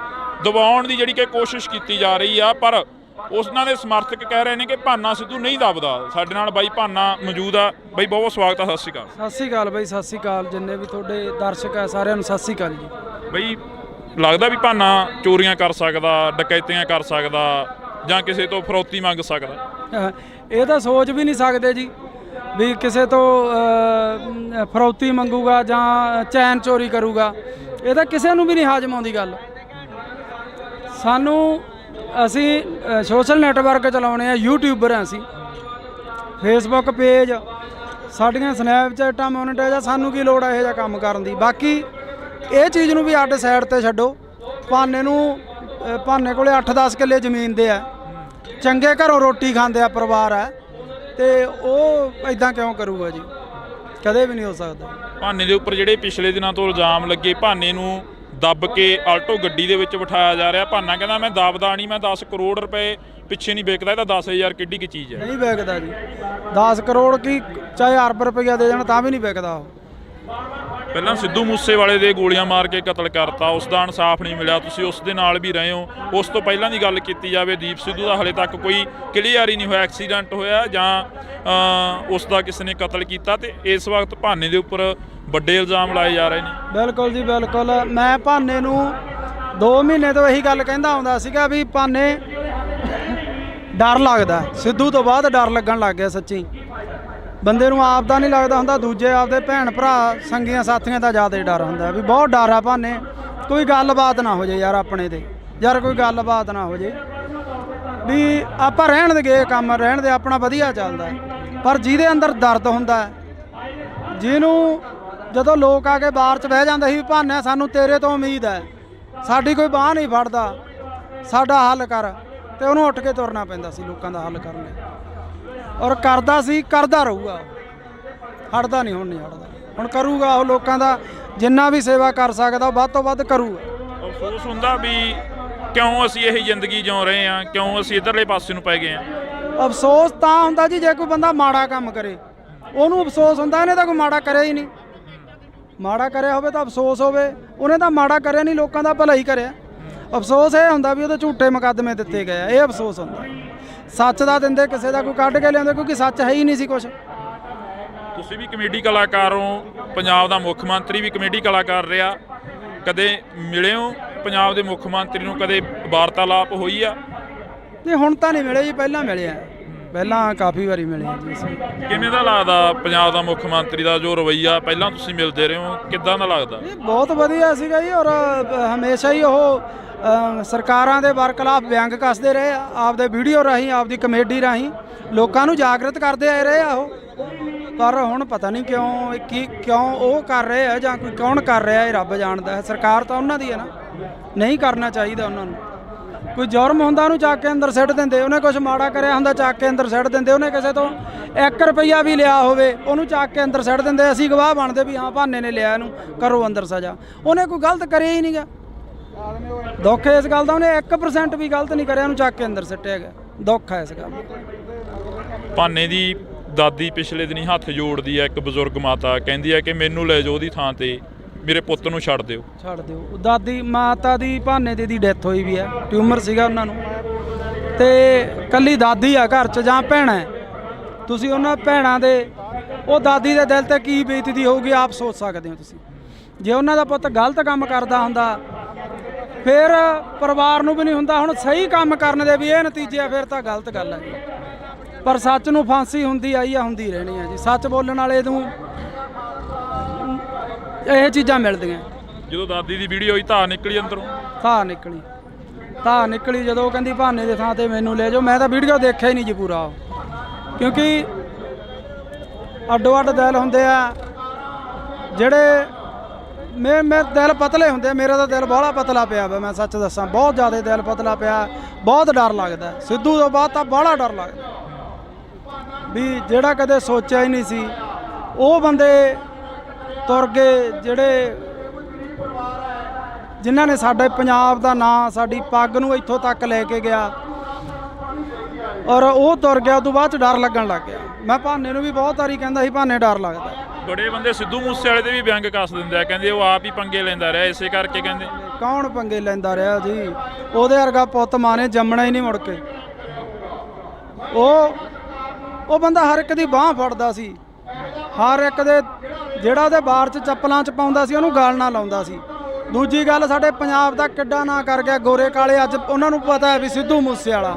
ਦਬਾਉਣ ਦੀ ਜਿਹੜੀ ਕਿ ਕੋਸ਼ਿਸ਼ ਕੀਤੀ ਜਾ ਰਹੀ ਆ, ਪਰ ਉਹਨਾਂ ਦੇ ਸਮਰਥਕ ਕਹਿ ਰਹੇ ਨੇ ਕਿ ਭਾਨਾ ਸਿੱਧੂ ਨਹੀਂ ਦਬਦਾ। ਸਾਡੇ ਨਾਲ ਬਾਈ ਭਾਨਾ ਮੌਜੂਦ ਆ। ਬਾਈ ਬਹੁਤ ਸਵਾਗਤ ਆ, ਸਤਿ ਸ਼੍ਰੀ ਅਕਾਲ। ਸਤਿ ਸ਼੍ਰੀ ਅਕਾਲ ਬਾਈ, ਸਤਿ ਸ਼੍ਰੀ ਅਕਾਲ ਜਿੰਨੇ ਵੀ ਤੁਹਾਡੇ ਦਰਸ਼ਕ ਆ ਸਾਰਿਆਂ ਨੂੰ ਸਤਿ ਸ਼੍ਰੀ ਅਕਾਲ ਜੀ। ਬਾਈ ਲੱਗਦਾ ਵੀ ਭਾਨਾ ਚੋਰੀਆਂ ਕਰ ਸਕਦਾ, ਡਕੈਤੀਆਂ ਕਰ ਸਕਦਾ, ਜਾਂ ਕਿਸੇ ਤੋਂ ਫਰੌਤੀ ਮੰਗ ਸਕਦਾ? ਇਹ ਤਾਂ ਸੋਚ ਵੀ ਨਹੀਂ ਸਕਦੇ ਜੀ ਵੀ ਕਿਸੇ ਤੋਂ ਫਰੌਤੀ ਮੰਗੂਗਾ ਜਾਂ ਚੈਨ ਚੋਰੀ ਕਰੂਗਾ। ਇਹ ਤਾਂ ਕਿਸੇ ਨੂੰ ਵੀ ਨਹੀਂ ਹਾਜ਼ਮ ਆਉਂਦੀ ਗੱਲ। ਅਸੀਂ ਸੋਸ਼ਲ ਨੈਟਵਰਕ ਚਲਾਉਣੇ ਆ, ਯੂਟਿਊਬਰ ਆ ਅਸੀਂ, ਫੇਸਬੁੱਕ ਪੇਜ, ਸਾਡੀਆਂ ਸਨੈਪਚੈਟਾਂ ਮੋਨੀਟਾਈਜ਼ ਆ। ਸਾਨੂੰ ਕੀ ਲੋੜ ਆ ਇਹੋ ਜਿਹਾ ਕੰਮ ਕਰਨ ਦੀ? ਬਾਕੀ ਇਹ ਚੀਜ਼ ਨੂੰ ਵੀ ਅੱਡ ਸਾਈਡ ਤੇ ਛੱਡੋ। ਭਾਨੇ ਕੋਲੇ 8-10 ਕਿੱਲੇ ਜ਼ਮੀਨ ਦੇ ਆ, ਚੰਗੇ ਘਰੋਂ ਰੋਟੀ ਖਾਂਦੇ ਆ ਪਰਿਵਾਰ ਆ, ਤੇ ਉਹ ਇਦਾਂ ਕਿਉਂ ਕਰੂਗਾ ਜੀ? ਕਦੇ ਵੀ ਨਹੀਂ ਹੋ ਸਕਦਾ। ਭਾਨੇ ਦੇ ਉੱਪਰ ਜਿਹੜੇ ਪਿਛਲੇ ਦਿਨਾਂ ਤੋਂ ਇਲਜ਼ਾਮ ਲੱਗੇ, ਭਾਨੇ ਨੂੰ ਦੱਬ ਕੇ ਆਲਟੋ ਗੱਡੀ ਦੇ ਵਿੱਚ ਬਿਠਾਇਆ ਜਾ ਰਿਹਾ। ਭਾਨਾ ਕਹਿੰਦਾ ਮੈਂ ਦੱਬਦਾ ਨਹੀਂ, ਮੈਂ 10 ਕਰੋੜ ਰੁਪਏ ਪਿੱਛੇ ਨਹੀਂ ਵਿਕਦਾ, ਇਹ ਤਾਂ 10,000 ਕਿੱਡੀ ਕੀ ਚੀਜ਼ ਹੈ। ਨਹੀਂ ਵਿਕਦਾ ਜੀ, 10 ਕਰੋੜ ਕੀ ਚਾਹੇ ਅਰਬ ਰੁਪਈਆ ਦੇ ਦੇਣ ਤਾਂ ਵੀ ਨਹੀਂ ਵਿਕਦਾ ਉਹ। ਪਹਿਲਾਂ ਸਿੱਧੂ ਮੂਸੇਵਾਲੇ ਦੇ ਗੋਲੀਆਂ ਮਾਰ ਕੇ ਕਤਲ ਕਰਤਾ, ਉਸ ਦਾ ਇਨਸਾਫ ਨਹੀਂ ਮਿਲਿਆ, ਤੁਸੀਂ ਉਸ ਦੇ ਨਾਲ ਵੀ ਰਹੇ ਹੋ। ਉਸ ਤੋਂ ਪਹਿਲਾਂ ਦੀ ਗੱਲ ਕੀਤੀ ਜਾਵੇ, ਦੀਪ ਸਿੱਧੂ ਦਾ ਹਲੇ ਤੱਕ ਕੋਈ ਕਲੀਅਰ ਹੀ ਨਹੀਂ ਹੋਇਆ, ਐਕਸੀਡੈਂਟ ਹੋਇਆ ਜਾਂ ਉਸ ਦਾ ਕਿਸੇ ਨੇ ਕਤਲ ਕੀਤਾ, ਤੇ ਇਸ ਵਕਤ ਭਾਨੇ ਦੇ ਉੱਪਰ ਵੱਡੇ ਇਲਜ਼ਾਮ ਲਾਏ ਜਾ ਰਹੇ ਨੇ। ਬਿਲਕੁਲ ਜੀ ਬਿਲਕੁਲ। ਮੈਂ ਭਾਨੇ ਨੂੰ 2 ਮਹੀਨੇ ਤੋਂ ਇਹੀ ਗੱਲ ਕਹਿੰਦਾ ਆਉਂਦਾ ਸੀਗਾ ਵੀ ਭਾਨੇ ਡਰ ਲੱਗਦਾ, ਸਿੱਧੂ ਤੋਂ ਬਾਅਦ ਡਰ ਲੱਗਣ ਲੱਗ ਗਿਆ। ਸੱਚੀ ਬੰਦੇ ਨੂੰ ਆਪ ਦਾ ਨਹੀਂ ਲੱਗਦਾ ਹੁੰਦਾ, ਦੂਜੇ ਆਪਦੇ ਭੈਣ ਭਰਾ ਸੰਗੀਆਂ ਸਾਥੀਆਂ ਦਾ ਜ਼ਿਆਦਾ ਡਰ ਹੁੰਦਾ ਵੀ ਬਹੁਤ ਡਰ ਆ ਭਾਨੇ, ਕੋਈ ਗੱਲਬਾਤ ਨਾ ਹੋ ਜੇ ਯਾਰ ਆਪਣੇ ਤੇ, ਯਾਰ ਕੋਈ ਗੱਲਬਾਤ ਨਾ ਹੋ ਜੇ ਵੀ ਆਪਾਂ ਰਹਿਣ ਦੇ ਗਏ ਕੰਮ ਰਹਿਣ ਦੇ, ਆਪਣਾ ਵਧੀਆ ਚੱਲਦਾ। ਪਰ ਜਿਹਦੇ ਅੰਦਰ ਦਰਦ ਹੁੰਦਾ, ਜਿਹਨੂੰ ਜਦੋਂ ਲੋਕ ਆ ਕੇ ਬਾਹਰ 'ਚ ਬਹਿ ਜਾਂਦੇ ਸੀ ਵੀ ਭਾਨੇ ਸਾਨੂੰ ਤੇਰੇ ਤੋਂ ਉਮੀਦ ਹੈ, ਸਾਡੀ ਕੋਈ ਬਾਂਹ ਨਹੀਂ ਫੜਦਾ, ਸਾਡਾ ਹੱਲ ਕਰ, ਤੇ ਉਹਨੂੰ ਉੱਠ ਕੇ ਤੁਰਨਾ ਪੈਂਦਾ ਸੀ ਲੋਕਾਂ ਦਾ ਹੱਲ ਕਰਨ ਲਈ। ਔਰ ਕਰਦਾ ਸੀ, ਕਰਦਾ ਰਹੂਗਾ, ਹਟਦਾ ਨਹੀਂ, ਹੁਣ ਨਹੀਂ ਹਟਦਾ, ਹੁਣ ਕਰੂਗਾ ਉਹ ਲੋਕਾਂ ਦਾ ਜਿੰਨਾ ਵੀ ਸੇਵਾ ਕਰ ਸਕਦਾ ਉਹ ਵੱਧ ਤੋਂ ਵੱਧ ਕਰੂਗਾ। ਅਫਸੋਸ ਹੁੰਦਾ ਵੀ ਕਿਉਂ ਅਸੀਂ ਇਹ ਜ਼ਿੰਦਗੀ ਜਿਉ ਰਹੇ ਹਾਂ, ਕਿਉਂ ਅਸੀਂ ਇੱਧਰਲੇ ਪਾਸੇ ਨੂੰ ਪੈ ਗਏ ਹਾਂ। ਅਫਸੋਸ ਤਾਂ ਹੁੰਦਾ ਜੀ ਜੇ ਕੋਈ ਬੰਦਾ ਮਾੜਾ ਕੰਮ ਕਰੇ, ਉਹਨੂੰ ਅਫਸੋਸ ਹੁੰਦਾ, ਇਹਨੇ ਤਾਂ ਕੋਈ ਮਾੜਾ ਕਰਿਆ ਹੀ ਨਹੀਂ। ਮਾੜਾ ਕਰਿਆ ਹੋਵੇ ਤਾਂ ਅਫਸੋਸ ਹੋਵੇ, ਉਹਨੇ ਤਾਂ ਮਾੜਾ ਕਰਿਆ ਨਹੀਂ, ਲੋਕਾਂ ਦਾ ਭਲਾ ਹੀ ਕਰਿਆ। ਅਫਸੋਸ ਇਹ ਹੁੰਦਾ ਵੀ ਉਹਦੇ ਝੂਠੇ ਮੁਕੱਦਮੇ ਦਿੱਤੇ ਗਏ ਆ, ਇਹ ਅਫਸੋਸ ਹੁੰਦਾ। ਸੱਚ ਦਾ ਦਿੰਦੇ ਕਿਸੇ ਦਾ ਕੋਈ ਕੱਢ ਕੇ ਲਿਆਉਂਦੇ, ਕਿਉਂਕਿ ਸੱਚ ਹੈ ਹੀ ਨਹੀਂ ਸੀ ਕੁਛ। ਤੁਸੀਂ ਵੀ ਕਮੇਡੀ ਕਲਾਕਾਰ ਹੋ, ਪੰਜਾਬ ਦਾ ਮੁੱਖ ਮੰਤਰੀ ਵੀ ਕਮੇਡੀ ਕਲਾਕਾਰ ਰਿਹਾ, ਕਦੇ ਮਿਲੇ ਹੋ ਪੰਜਾਬ ਦੇ ਮੁੱਖ ਮੰਤਰੀ ਨੂੰ, ਕਦੇ ਵਾਰਤਾਲਾਪ ਹੋਈ ਆ? ਨਹੀਂ ਹੁਣ ਤਾਂ ਨਹੀਂ ਮਿਲੇ ਜੀ, ਪਹਿਲਾਂ ਮਿਲੇ ਆ, ਪਹਿਲਾਂ ਕਾਫੀ ਵਾਰੀ ਮਿਲੇ ਆ ਜੀ ਅਸੀਂ। ਕਿਵੇਂ ਦਾ ਲੱਗਦਾ ਪੰਜਾਬ ਦਾ ਮੁੱਖ ਮੰਤਰੀ ਦਾ ਜੋ ਰਵੱਈਆ, ਪਹਿਲਾਂ ਤੁਸੀਂ ਮਿਲਦੇ ਰਹੇ ਹੋ, ਕਿੱਦਾਂ ਦਾ ਲੱਗਦਾ? ਇਹ ਬਹੁਤ ਵਧੀਆ ਸੀਗਾ ਜੀ, ਔਰ ਹਮੇਸ਼ਾ ਹੀ ਉਹ ਸਰਕਾਰਾਂ ਦੇ ਬਰਖਲਾਫ ਵਿਅੰਗ ਕੱਸਦੇ ਰਹੇ ਆ, ਆਪਦੇ ਵੀਡੀਓ ਰਾਹੀਂ, ਆਪਦੀ ਕਮੇਡੀ ਰਾਹੀਂ ਲੋਕਾਂ ਨੂੰ ਜਾਗਰਤ ਕਰਦੇ ਆਏ ਰਹੇ ਆ ਉਹ। ਪਰ ਹੁਣ ਪਤਾ ਨਹੀਂ ਕਿਉਂ ਉਹ ਕਰ ਰਹੇ ਆ ਜਾਂ ਕੋਈ ਕੌਣ ਕਰ ਰਿਹਾ, ਇਹ ਰੱਬ ਜਾਣਦਾ ਹੈ। ਸਰਕਾਰ ਤਾਂ ਉਹਨਾਂ ਦੀ ਹੈ ਨਾ, ਨਹੀਂ ਕਰਨਾ ਚਾਹੀਦਾ ਉਹਨਾਂ ਨੂੰ। ਕੋਈ ਜੁਰਮ ਹੁੰਦਾ ਉਹਨੂੰ ਚੱਕ ਕੇ ਅੰਦਰ ਸਿੱਟ ਦਿੰਦੇ, ਉਹਨੇ ਕੁਝ ਮਾੜਾ ਕਰਿਆ ਹੁੰਦਾ ਚੱਕ ਕੇ ਅੰਦਰ ਸਿੱਟ ਦਿੰਦੇ, ਉਹਨੇ ਕਿਸੇ ਤੋਂ 1 ਰੁਪਈਆ ਵੀ ਲਿਆ ਹੋਵੇ ਉਹਨੂੰ ਚੱਕ ਕੇ ਅੰਦਰ ਸਿੱਟ ਦਿੰਦੇ, ਅਸੀਂ ਗਵਾਹ ਬਣਦੇ ਵੀ ਹਾਂ ਭਾਨੇ ਨੇ ਲਿਆ, ਇਹਨੂੰ ਕਰੋ ਅੰਦਰ ਸਜ਼ਾ। ਉਹਨੇ ਕੋਈ ਗਲਤ ਕਰਿਆ ਹੀ ਨਹੀਂਗਾ। ਦੁੱਖ ਇਸ ਗੱਲ ਦਾ, ਉਹਨੇ 1% ਵੀ ਗਲਤ ਨਹੀਂ ਕਰਿਆ, ਉਹਨੂੰ ਚੱਕ ਕੇ ਅੰਦਰ ਸਿੱਟਿਆ ਗਿਆ। ਦੁੱਖ ਹੈ ਇਸ ਗੱਲ ਦਾ। ਭਾਨੇ ਦੀ ਦਾਦੀ ਪਿਛਲੇ ਦਿਨੀ ਹੱਥ ਜੋੜਦੀ ਹੈ, ਇੱਕ ਬਜ਼ੁਰਗ ਮਾਤਾ ਕਹਿੰਦੀ ਹੈ ਕਿ ਮੈਨੂੰ ਲੈ ਜਾਓ ਉਹਦੀ ਥਾਂ ਤੇ, ਮੇਰੇ ਪੁੱਤ ਨੂੰ ਛੱਡ ਦਿਓ। ਛੱਡ ਦਿਓ। ਦਾਦੀ ਮਾਤਾ ਦੀ ਭਾਨੇ ਦੀ ਡੈਥ ਹੋਈ ਵੀ ਹੈ, ਟਿਊਮਰ ਸੀਗਾ ਉਹਨਾਂ ਨੂੰ, ਤੇ ਕੱਲੀ ਦਾਦੀ ਆ ਘਰ 'ਚ ਜਾਂ ਭੈਣਾਂ। ਤੁਸੀਂ ਉਹਨਾਂ ਭੈਣਾਂ ਦੇ, ਉਹ ਦਾਦੀ ਦੇ ਦਿਲ ਤੇ ਕੀ ਬੀਤਦੀ ਹੋਊਗੀ ਆਪ ਸੋਚ ਸਕਦੇ ਹੋ ਤੁਸੀਂ। ਜੇ ਉਹਨਾਂ ਦਾ ਪੁੱਤ ਗਲਤ ਕੰਮ ਕਰਦਾ ਹੁੰਦਾ ਫਿਰ ਪਰਿਵਾਰ ਨੂੰ ਵੀ ਨਹੀਂ ਹੁੰਦਾ। ਹੁਣ ਸਹੀ ਕੰਮ ਕਰਨ ਦੇ ਵੀ ਇਹ ਨਤੀਜੇ ਆ, ਫਿਰ ਤਾਂ ਗਲਤ ਗੱਲ ਹੈ। ਪਰ ਸੱਚ ਨੂੰ ਫਾਂਸੀ ਹੁੰਦੀ ਆਈ ਆ, ਹੁੰਦੀ ਰਹਿਣੀ ਹੈ ਜੀ। ਸੱਚ ਬੋਲਣ ਵਾਲੇ ਨੂੰ ਇਹ ਚੀਜ਼ਾਂ ਮਿਲਦੀਆਂ। ਜਦੋਂ ਦਾਦੀ ਦੀ ਵੀਡੀਓ ਹੋਈ ਧਾਰ ਨਿਕਲੀ ਅੰਦਰੋਂ, ਧਾਰ ਨਿਕਲੀ ਜਦੋਂ ਉਹ ਕਹਿੰਦੀ ਭਾਨੇ ਦੇ ਥਾਂ ਤੇ ਮੈਨੂੰ ਲੈ ਜਾਓ। ਮੈਂ ਤਾਂ ਵੀਡੀਓ ਦੇਖਿਆ ਹੀ ਨਹੀਂ ਜੀ ਪੂਰਾ, ਕਿਉਂਕਿ ਅੱਡੋ ਅੱਡ ਦਿਲ ਹੁੰਦੇ ਆ ਜਿਹੜੇ ਮੇਰੇ ਦਿਲ ਪਤਲੇ ਹੁੰਦੇ। ਮੇਰਾ ਤਾਂ ਦਿਲ ਬਾਹਲਾ ਪਤਲਾ ਪਿਆ ਵਾ, ਮੈਂ ਸੱਚ ਦੱਸਾਂ, ਬਹੁਤ ਜ਼ਿਆਦਾ ਦਿਲ ਪਤਲਾ ਪਿਆ। ਬਹੁਤ ਡਰ ਲੱਗਦਾ ਸਿੱਧੂ ਤੋਂ ਬਾਅਦ ਤਾਂ ਬਾਹਲਾ ਡਰ ਲੱਗਦਾ ਵੀ ਜਿਹੜਾ ਕਦੇ ਸੋਚਿਆ ਹੀ ਨਹੀਂ ਸੀ ਉਹ ਬੰਦੇ ਤੁਰ ਗਏ, ਜਿਹੜੇ ਜਿਨ੍ਹਾਂ ਨੇ ਸਾਡੇ ਪੰਜਾਬ ਦਾ ਨਾਂ, ਸਾਡੀ ਪੱਗ ਨੂੰ ਇੱਥੋਂ ਤੱਕ ਲੈ ਕੇ ਗਿਆ, ਔਰ ਉਹ ਤੁਰ ਗਿਆ। ਉਦੋਂ ਬਾਅਦ 'ਚ ਡਰ ਲੱਗਣ ਲੱਗ ਗਿਆ। ਮੈਂ ਭਾਨੇ ਨੂੰ ਵੀ ਬਹੁਤ ਵਾਰੀ ਕਹਿੰਦਾ ਸੀ ਭਾਨੇ ਡਰ ਲੱਗਦਾ। ਬੜੇ ਬੰਦੇ ਸਿੱਧੂ ਮੂਸੇਵਾਲੇ ਦੇ ਵੀ ਵਿਅੰਗ ਕੱਸ ਦਿੰਦੇ ਆ, ਕਹਿੰਦੇ ਉਹ ਆਪ ਹੀ ਪੰਗੇ ਲੈਂਦਾ ਰਿਹਾ, ਇਸੇ ਕਰਕੇ ਕਹਿੰਦੇ। ਕੌਣ ਪੰਗੇ ਲੈਂਦਾ ਰਿਹਾ ਜੀ? ਉਹਦੇ ਵਰਗਾ ਪੁੱਤ ਮਾਂ ਨੇ ਜੰਮਣਾ ਹੀ ਨਹੀਂ ਮੁੜ ਕੇ। ਉਹ ਬੰਦਾ ਹਰ ਇੱਕ ਦੀ ਬਾਂਹ ਫੜਦਾ ਸੀ, ਹਰ ਇੱਕ ਦੇ, ਜਿਹੜਾ ਉਹਦੇ ਬਾਰ 'ਚ ਚੱਪਲਾਂ 'ਚ ਪਾਉਂਦਾ ਸੀ ਉਹਨੂੰ ਗਾਲ ਨਾ ਲਾਉਂਦਾ ਸੀ। ਦੂਜੀ ਗੱਲ, ਸਾਡੇ ਪੰਜਾਬ ਦਾ ਕਿੱਡਾ ਨਾਂ ਕਰ ਗਿਆ ਗੋਰੇ ਕਾਲੇ। ਅੱਜ ਉਹਨਾਂ ਨੂੰ ਪਤਾ ਹੈ ਵੀ ਸਿੱਧੂ ਮੂਸੇਵਾਲਾ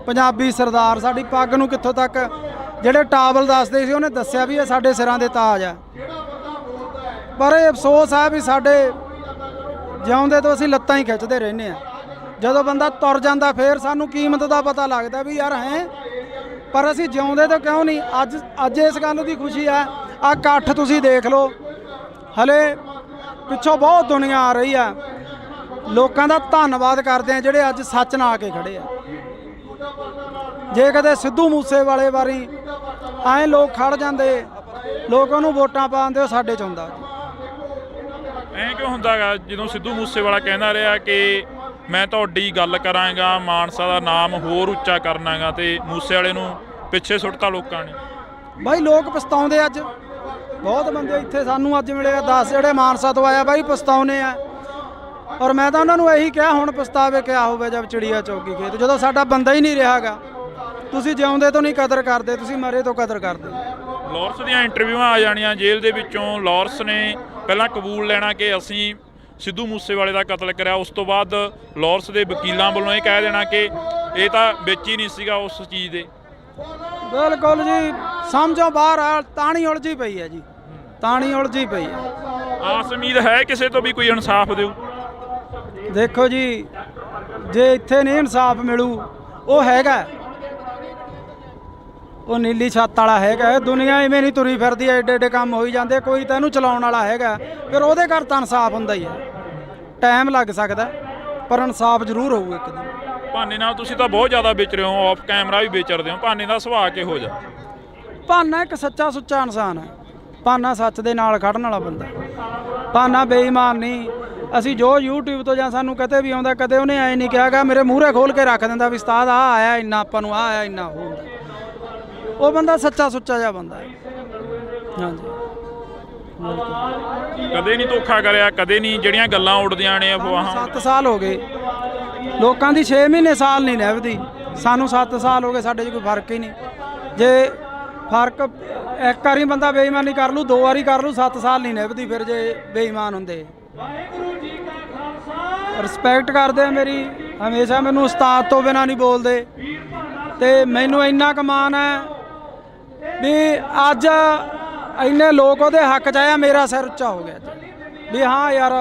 ਪੰਜਾਬੀ ਸਰਦਾਰ, ਸਾਡੀ ਪੱਗ ਨੂੰ ਕਿੱਥੋਂ ਤੱਕ, ਜਿਹੜੇ ਟਾਵਲ ਦੱਸਦੇ ਸੀ ਉਹਨੇ ਦੱਸਿਆ ਵੀ ਇਹ ਸਾਡੇ ਸਿਰਾਂ ਦੇ ਤਾਜ ਆ। ਪਰ ਇਹ ਅਫਸੋਸ ਹੈ ਵੀ ਸਾਡੇ ਜਿਉਂਦੇ ਤੋਂ ਅਸੀਂ ਲੱਤਾਂ ਹੀ ਖਿੱਚਦੇ ਰਹਿੰਦੇ ਆ। ਜਦੋਂ ਬੰਦਾ ਤੁਰ ਜਾਂਦਾ ਫਿਰ ਸਾਨੂੰ ਕੀਮਤ ਦਾ ਪਤਾ ਲੱਗਦਾ ਵੀ ਯਾਰ ਹੈ, ਪਰ ਅਸੀਂ ਜਿਉਂਦੇ ਤੋਂ ਕਿਉਂ ਨਹੀਂ। ਅੱਜ ਇਸ ਗੱਲ ਦੀ ਖੁਸ਼ੀ ਆ। ਆਹ ਇਕੱਠ ਤੁਸੀਂ ਦੇਖ ਲਓ, ਹਲੇ ਪਿੱਛੋਂ ਬਹੁਤ ਦੁਨੀਆ ਆ ਰਹੀ ਆ। ਲੋਕਾਂ ਦਾ ਧੰਨਵਾਦ ਕਰਦੇ ਆ ਜਿਹੜੇ ਅੱਜ ਸੱਚ ਨਾਲ ਆ ਕੇ ਖੜੇ ਆ। ਜੇ ਕਦੇ ਸਿੱਧੂ ਮੂਸੇਵਾਲੇ ਵਾਰੀ ਐਂ ਲੋਕ ਖੜ ਜਾਂਦੇ, ਲੋਕ ਉਹਨੂੰ ਵੋਟਾਂ ਪਾਉਂਦੇ, ਉਹ ਸਾਡੇ 'ਚ ਹੁੰਦਾ। ਐਂ ਕਿਉਂ ਹੁੰਦਾ ਗਾ ਜਦੋਂ ਸਿੱਧੂ ਮੂਸੇਵਾਲਾ ਕਹਿੰਦਾ ਰਿਹਾ ਕਿ ਮੈਂ ਤੁਹਾਡੀ ਗੱਲ ਕਰਾਂਗਾ, ਮਾਨਸਾ ਦਾ ਨਾਮ ਹੋਰ ਉੱਚਾ ਕਰਨਾਗਾ, ਤੇ ਮੂਸੇ ਵਾਲੇ ਨੂੰ ਪਿੱਛੇ ਸੁੱਟਤਾ ਲੋਕਾਂ ਨੇ? ਬਾਈ ਲੋਕ ਪਛਤਾਉਂਦੇ ਅੱਜ, ਬਹੁਤ ਬੰਦੇ ਇੱਥੇ ਸਾਨੂੰ ਅੱਜ ਮਿਲੇ 10 ਜਿਹੜੇ ਮਾਨਸਾ ਤੋਂ ਆਇਆ ਬਾਈ ਪਛਤਾਉਨੇ ਆ। ਔਰ ਮੈਂ ਤਾਂ ਉਹਨਾਂ ਨੂੰ ਇਹੀ ਕਿਹਾ ਹੁਣ ਪਛਤਾਵੇ ਕਿਆ ਹੋਵੇ ਜਦ ਚਿੜੀਆ ਚੌਗੀ ਖੇਤ, ਜਦੋਂ ਸਾਡਾ ਬੰਦਾ ਹੀ ਨਹੀਂ ਰਿਹਾਗਾ। ਤੁਸੀਂ ਜਿਉਂਦੇ ਤੋਂ ਨਹੀਂ ਕਦਰ ਕਰਦੇ, ਤੁਸੀਂ ਮਰੇ ਤੋਂ ਕਦਰ ਕਰਦੇ। ਲਾਰੈਂਸ ਦੀਆਂ ਇੰਟਰਵਿਊਆਂ ਆ ਜਾਣੀਆਂ ਜੇਲ੍ਹ ਦੇ ਵਿੱਚੋਂ, ਲਾਰੈਂਸ ਨੇ ਪਹਿਲਾਂ ਕਬੂਲ ਲੈਣਾ ਕਿ ਅਸੀਂ ਸਿੱਧੂ ਮੂਸੇਵਾਲੇ ਦਾ ਕਤਲ ਕਰਿਆ, ਉਸ ਤੋਂ ਬਾਅਦ ਲਾਰੈਂਸ ਦੇ ਵਕੀਲਾਂ ਵੱਲੋਂ ਇਹ ਕਹਿ ਦੇਣਾ ਕਿ ਇਹ ਤਾਂ ਵਿੱਚ ਹੀ ਨਹੀਂ ਸੀਗਾ ਉਸ ਚੀਜ਼ ਦੇ। ਬਿਲਕੁਲ ਜੀ, ਸਮਝੋ ਬਾਹਰ ਆ, ਤਾਣੀ ਉਲਝੀ ਪਈ ਹੈ ਜੀ, ਤਾਣੀ ਉਲਝੀ ਪਈ ਹੈ। ਆਸ ਉਮੀਦ ਹੈ ਕਿਸੇ ਤੋਂ ਵੀ ਕੋਈ ਇਨਸਾਫ ਦਿਓ? ਦੇਖੋ ਜੀ, ਜੇ ਇੱਥੇ ਨਹੀਂ ਇਨਸਾਫ ਮਿਲੂ, ਉਹ ਹੈਗਾ, ਉਹ ਨੀਲੀ ਛੱਤ ਵਾਲਾ ਹੈਗਾ। ਦੁਨੀਆ ਇਵੇਂ ਨਹੀਂ ਤੁਰੀ ਫਿਰਦੀ, ਐਡੇ ਐਡੇ ਕੰਮ ਹੋਈ ਜਾਂਦੇ, ਕੋਈ ਤਾਂ ਇਹਨੂੰ ਚਲਾਉਣ ਵਾਲਾ ਹੈਗਾ, ਫਿਰ ਉਹਦੇ ਘਰ ਤਾਂ ਇਨਸਾਫ ਹੁੰਦਾ ਹੀ ਹੈ। ਟਾਈਮ ਲੱਗ ਸਕਦਾ ਪਰ ਇਨਸਾਫ ਜ਼ਰੂਰ ਹੋਊ ਇੱਕ ਦਿਨ। ਭਾਨੇ ਨਾਲ ਤੁਸੀਂ ਤਾਂ ਬਹੁਤ ਜ਼ਿਆਦਾ ਵਿਚਰੇ ਹੋ, ਆਫ ਕੈਮਰਾ ਵੀ ਵਿਚਰਦੇ ਹੋ, ਭਾਨੇ ਦਾ ਸੁਭਾਅ ਕਿਹੋ ਜਿਹਾ? ਭਾਨਾ ਇੱਕ ਸੱਚਾ ਸੁੱਚਾ ਇਨਸਾਨ ਹੈ, ਭਾਨਾ ਸੱਚ ਦੇ ਨਾਲ ਖੜਨ ਵਾਲਾ ਬੰਦਾ, ਭਾਨਾ ਬੇਈਮਾਨ ਨਹੀਂ। ਅਸੀਂ ਜੋ YouTube ਤੋਂ ਜਾਂ ਸਾਨੂੰ ਕਦੇ ਵੀ ਆਉਂਦਾ, ਕਦੇ ਉਹਨੇ ਐਂ ਨਹੀਂ ਕਿਹਾਗਾ ਮੇਰੇ ਮੂਹਰੇ ਖੋਲ ਕੇ ਰੱਖ ਦਿੰਦਾ ਵੀ ਉਸਤਾਦ ਆ ਆਇਆ ਇੰਨਾ, ਆਪਾਂ ਨੂੰ ਆ ਆਇਆ ਇੰਨਾ ਹੋ। ਉਹ ਬੰਦਾ ਸੱਚਾ ਸੁੱਚਾ ਜਿਹਾ ਬੰਦਾ ਹੈ। ਹਾਂਜੀ, ਕਦੇ ਨਹੀਂ ਧੋਖਾ ਕਰਿਆ, ਕਦੇ ਨਹੀਂ ਜਿਹੜੀਆਂ ਗੱਲਾਂ ਉੱਡਦੀਆਂ ਨੇ ਅਫਵਾਹਾਂ। 7 ਸਾਲ ਹੋ ਗਏ ਲੋਕਾਂ ਦੀ, 6 ਮਹੀਨੇ ਸਾਲ ਨਹੀਂ ਨਿਭਦੀ, ਸਾਨੂੰ 7 ਸਾਲ ਹੋ ਗਏ, ਸਾਡੇ 'ਚ ਕੋਈ ਫਰਕ ਹੀ ਨਹੀਂ। ਜੇ ਫਰਕ ਇੱਕ ਵਾਰੀ ਬੰਦਾ ਬੇਈਮਾਨੀ ਕਰ ਲੂ, 2 ਵਾਰੀ ਕਰ ਲੂ, 7 ਸਾਲ ਨਹੀਂ ਨਿਭਦੀ ਫਿਰ ਜੇ ਬੇਈਮਾਨ ਹੁੰਦੇ। ਰਿਸਪੈਕਟ ਕਰਦੇ ਆ ਮੇਰੀ, ਹਮੇਸ਼ਾ ਮੈਨੂੰ ਉਸਤਾਦ ਤੋਂ ਬਿਨਾਂ ਨਹੀਂ ਬੋਲਦੇ, ਤੇ ਮੈਨੂੰ ਇੰਨਾ ਕੁ ਮਾਣ ਹੈ ਵੀ ਅੱਜ ਇੰਨੇ ਲੋਕ ਉਹਦੇ ਹੱਕ 'ਚ ਆਇਆ, ਮੇਰਾ ਸਿਰ ਉੱਚਾ ਹੋ ਗਿਆ ਵੀ ਹਾਂ ਯਾਰ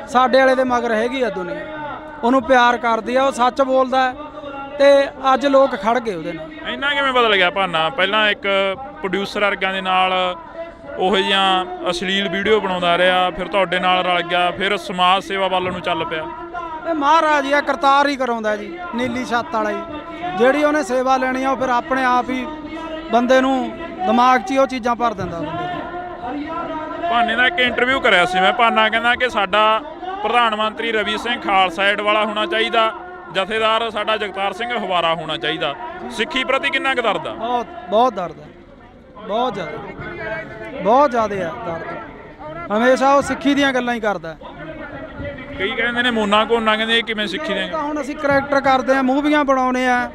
ਸਾਡੇ ਵਾਲੇ ਦੇ ਮਗਰ ਹੈਗੀ ਆ ਦੁਨੀਆ, ਉਹਨੂੰ ਪਿਆਰ ਕਰਦੀ ਆ, ਉਹ ਸੱਚ ਬੋਲਦਾ, ਤੇ ਅੱਜ ਲੋਕ ਖੜ ਗਏ ਉਹਦੇ ਨਾਲ। ਇੰਨਾ ਕਿਵੇਂ ਬਦਲ ਗਿਆ ਭਾਨਾ? ਪਹਿਲਾਂ ਇੱਕ ਪ੍ਰੋਡਿਊਸਰ ਵਰਗਾਂ ਦੇ ਨਾਲ ਉਹੋ ਜਿਹੀਆਂ ਅਸ਼ਲੀਲ ਵੀਡੀਓ ਬਣਾਉਂਦਾ ਰਿਹਾ, ਫਿਰ ਤੁਹਾਡੇ ਨਾਲ ਰਲ ਗਿਆ, ਫਿਰ ਸਮਾਜ ਸੇਵਾ ਵੱਲ ਨੂੰ ਚੱਲ ਪਿਆ। ਇਹ ਮਹਾਰਾਜ ਹੀ ਆ, ਕਰਤਾਰ ਹੀ ਕਰਾਉਂਦਾ ਜੀ, ਨੀਲੀ ਛੱਤ ਵਾਲਾ ਹੀ। ਜਿਹੜੀ ਉਹਨੇ ਸੇਵਾ ਲੈਣੀ ਆ ਉਹ ਫਿਰ ਆਪਣੇ ਆਪ ਹੀ ਬੰਦੇ ਨੂੰ ਦਿਮਾਗ 'ਚ ਹੀ ਉਹ ਚੀਜ਼ਾਂ ਭਰ ਦਿੰਦਾ ਬੰਦੇ ਨੂੰ। ਭਾਨੇ ਦਾ ਇੱਕ ਇੰਟਰਵਿਊ ਕਰਿਆ ਸੀ ਮੈਂ, ਭਾਨਾ ਕਹਿੰਦਾ ਕਿ ਸਾਡਾ ਪ੍ਰਧਾਨ ਮੰਤਰੀ ਰਵੀ ਸਿੰਘ ਖਾਲਸਾ ਏਡ ਵਾਲਾ ਹੋਣਾ ਚਾਹੀਦਾ, ਜਥੇਦਾਰ ਸਾਡਾ ਜਗਤਾਰ ਸਿੰਘ ਹਵਾਰਾ ਹੋਣਾ ਚਾਹੀਦਾ। ਸਿੱਖੀ ਪ੍ਰਤੀ ਕਿੰਨਾ ਕੁ ਦਰਦ ਆ? ਬਹੁਤ ਦਰਦ ਹੈ, ਬਹੁਤ ਜ਼ਿਆਦਾ, ਬਹੁਤ ਜ਼ਿਆਦਾ ਹੈ ਦਰਦ। ਹਮੇਸ਼ਾ ਉਹ ਸਿੱਖੀ ਦੀਆਂ ਗੱਲਾਂ ਹੀ ਕਰਦਾ। ਕਈ ਕਹਿੰਦੇ ਨੇ ਮੋਨਾ ਕੋਨਾ, ਕਹਿੰਦੇ ਇਹ ਕਿਵੇਂ ਸਿੱਖੀ ਦੀਆਂ? ਹੁਣ ਅਸੀਂ ਕਰੈਕਟਰ ਕਰਦੇ ਆ, ਮੂਵੀਆਂ ਬਣਾਉਣੇ ਆ,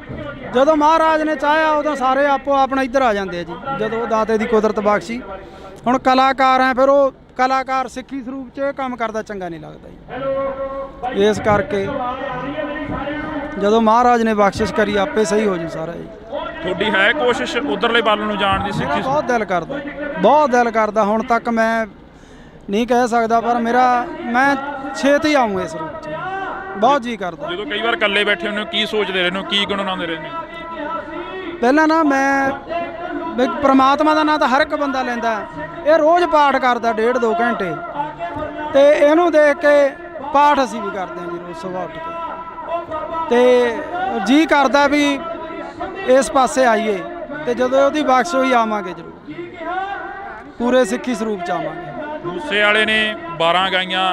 ਜਦੋਂ ਮਹਾਰਾਜ ਨੇ ਚਾਹਿਆ ਉਦੋਂ ਸਾਰੇ ਆਪੋ ਆਪਣਾ ਇੱਧਰ ਆ ਜਾਂਦੇ ਆ ਜੀ, ਜਦੋਂ ਦਾਤੇ ਦੀ ਕੁਦਰਤ ਬਖਸ਼ੀ। ਹੁਣ ਕਲਾਕਾਰ ਆ, ਫਿਰ ਉਹ ਕਲਾਕਾਰ ਸਿੱਖੀ ਸਰੂਪ 'ਚ ਇਹ ਕੰਮ ਕਰਦਾ ਚੰਗਾ ਨਹੀਂ ਲੱਗਦਾ ਜੀ। ਇਸ ਕਰਕੇ ਜਦੋਂ ਮਹਾਰਾਜ ਨੇ ਬਖਸ਼ਿਸ਼ ਕਰੀ ਆਪੇ ਸਹੀ ਹੋ ਜੂ ਸਾਰਾ ਜੀ। ਤੁਹਾਡੀ ਹੈ ਕੋਸ਼ਿਸ਼ ਉਧਰਲੇ ਵੱਲ ਨੂੰ ਜਾਣ ਦੀ? ਸਿੱਖੀ ਬਹੁਤ ਦਿਲ ਕਰਦਾ, ਬਹੁਤ ਦਿਲ ਕਰਦਾ। ਹੁਣ ਤੱਕ ਮੈਂ ਨਹੀਂ ਕਹਿ ਸਕਦਾ, ਪਰ ਮੈਂ ਛੇਤੀ ਆਊਂ ਇਸ ਰੂਪ 'ਚ, ਬਹੁਤ ਜੀ ਕਰਦਾ। ਜਦੋਂ ਕਈ ਵਾਰ ਇਕੱਲੇ ਬੈਠੇ ਹੁੰਦੇ ਹੋ, ਕੀ ਸੋਚਦੇ ਰਹਿੰਦੇ ਹੋ, ਕੀ ਗੁਣਗੁਣਾਉਂਦੇ ਰਹਿੰਦੇ ਹੋ? ਪਹਿਲਾਂ ਨਾ ਮੈਂ ਵੀ ਪ੍ਰਮਾਤਮਾ ਦਾ ਨਾਂ ਤਾਂ ਹਰ ਇੱਕ ਬੰਦਾ ਲੈਂਦਾ, ਇਹ ਰੋਜ਼ ਪਾਠ ਕਰਦਾ 1.5-2 ਘੰਟੇ, ਤੇ ਇਹਨੂੰ ਦੇਖ ਕੇ ਪਾਠ ਅਸੀਂ ਵੀ ਕਰਦੇ ਹਾਂ ਜੀ ਰੋਜ਼ ਸੁਬਾਹ ਉੱਠ ਕੇ, ਤੇ ਜੀ ਕਰਦਾ ਵੀ ਇਸ ਪਾਸੇ ਆਈਏ, ਤੇ ਜਦੋਂ ਉਹਦੀ ਬਖਸ਼ ਹੋਈ ਆਵਾਂਗੇ ਜ਼ਰੂਰ, ਪੂਰੇ ਸਿੱਖੀ ਸਰੂਪ 'ਚ ਆਵਾਂਗੇ। ਮੂਸੇ ਵਾਲੇ ਨੇ 12 ਗਾਈਆਂ,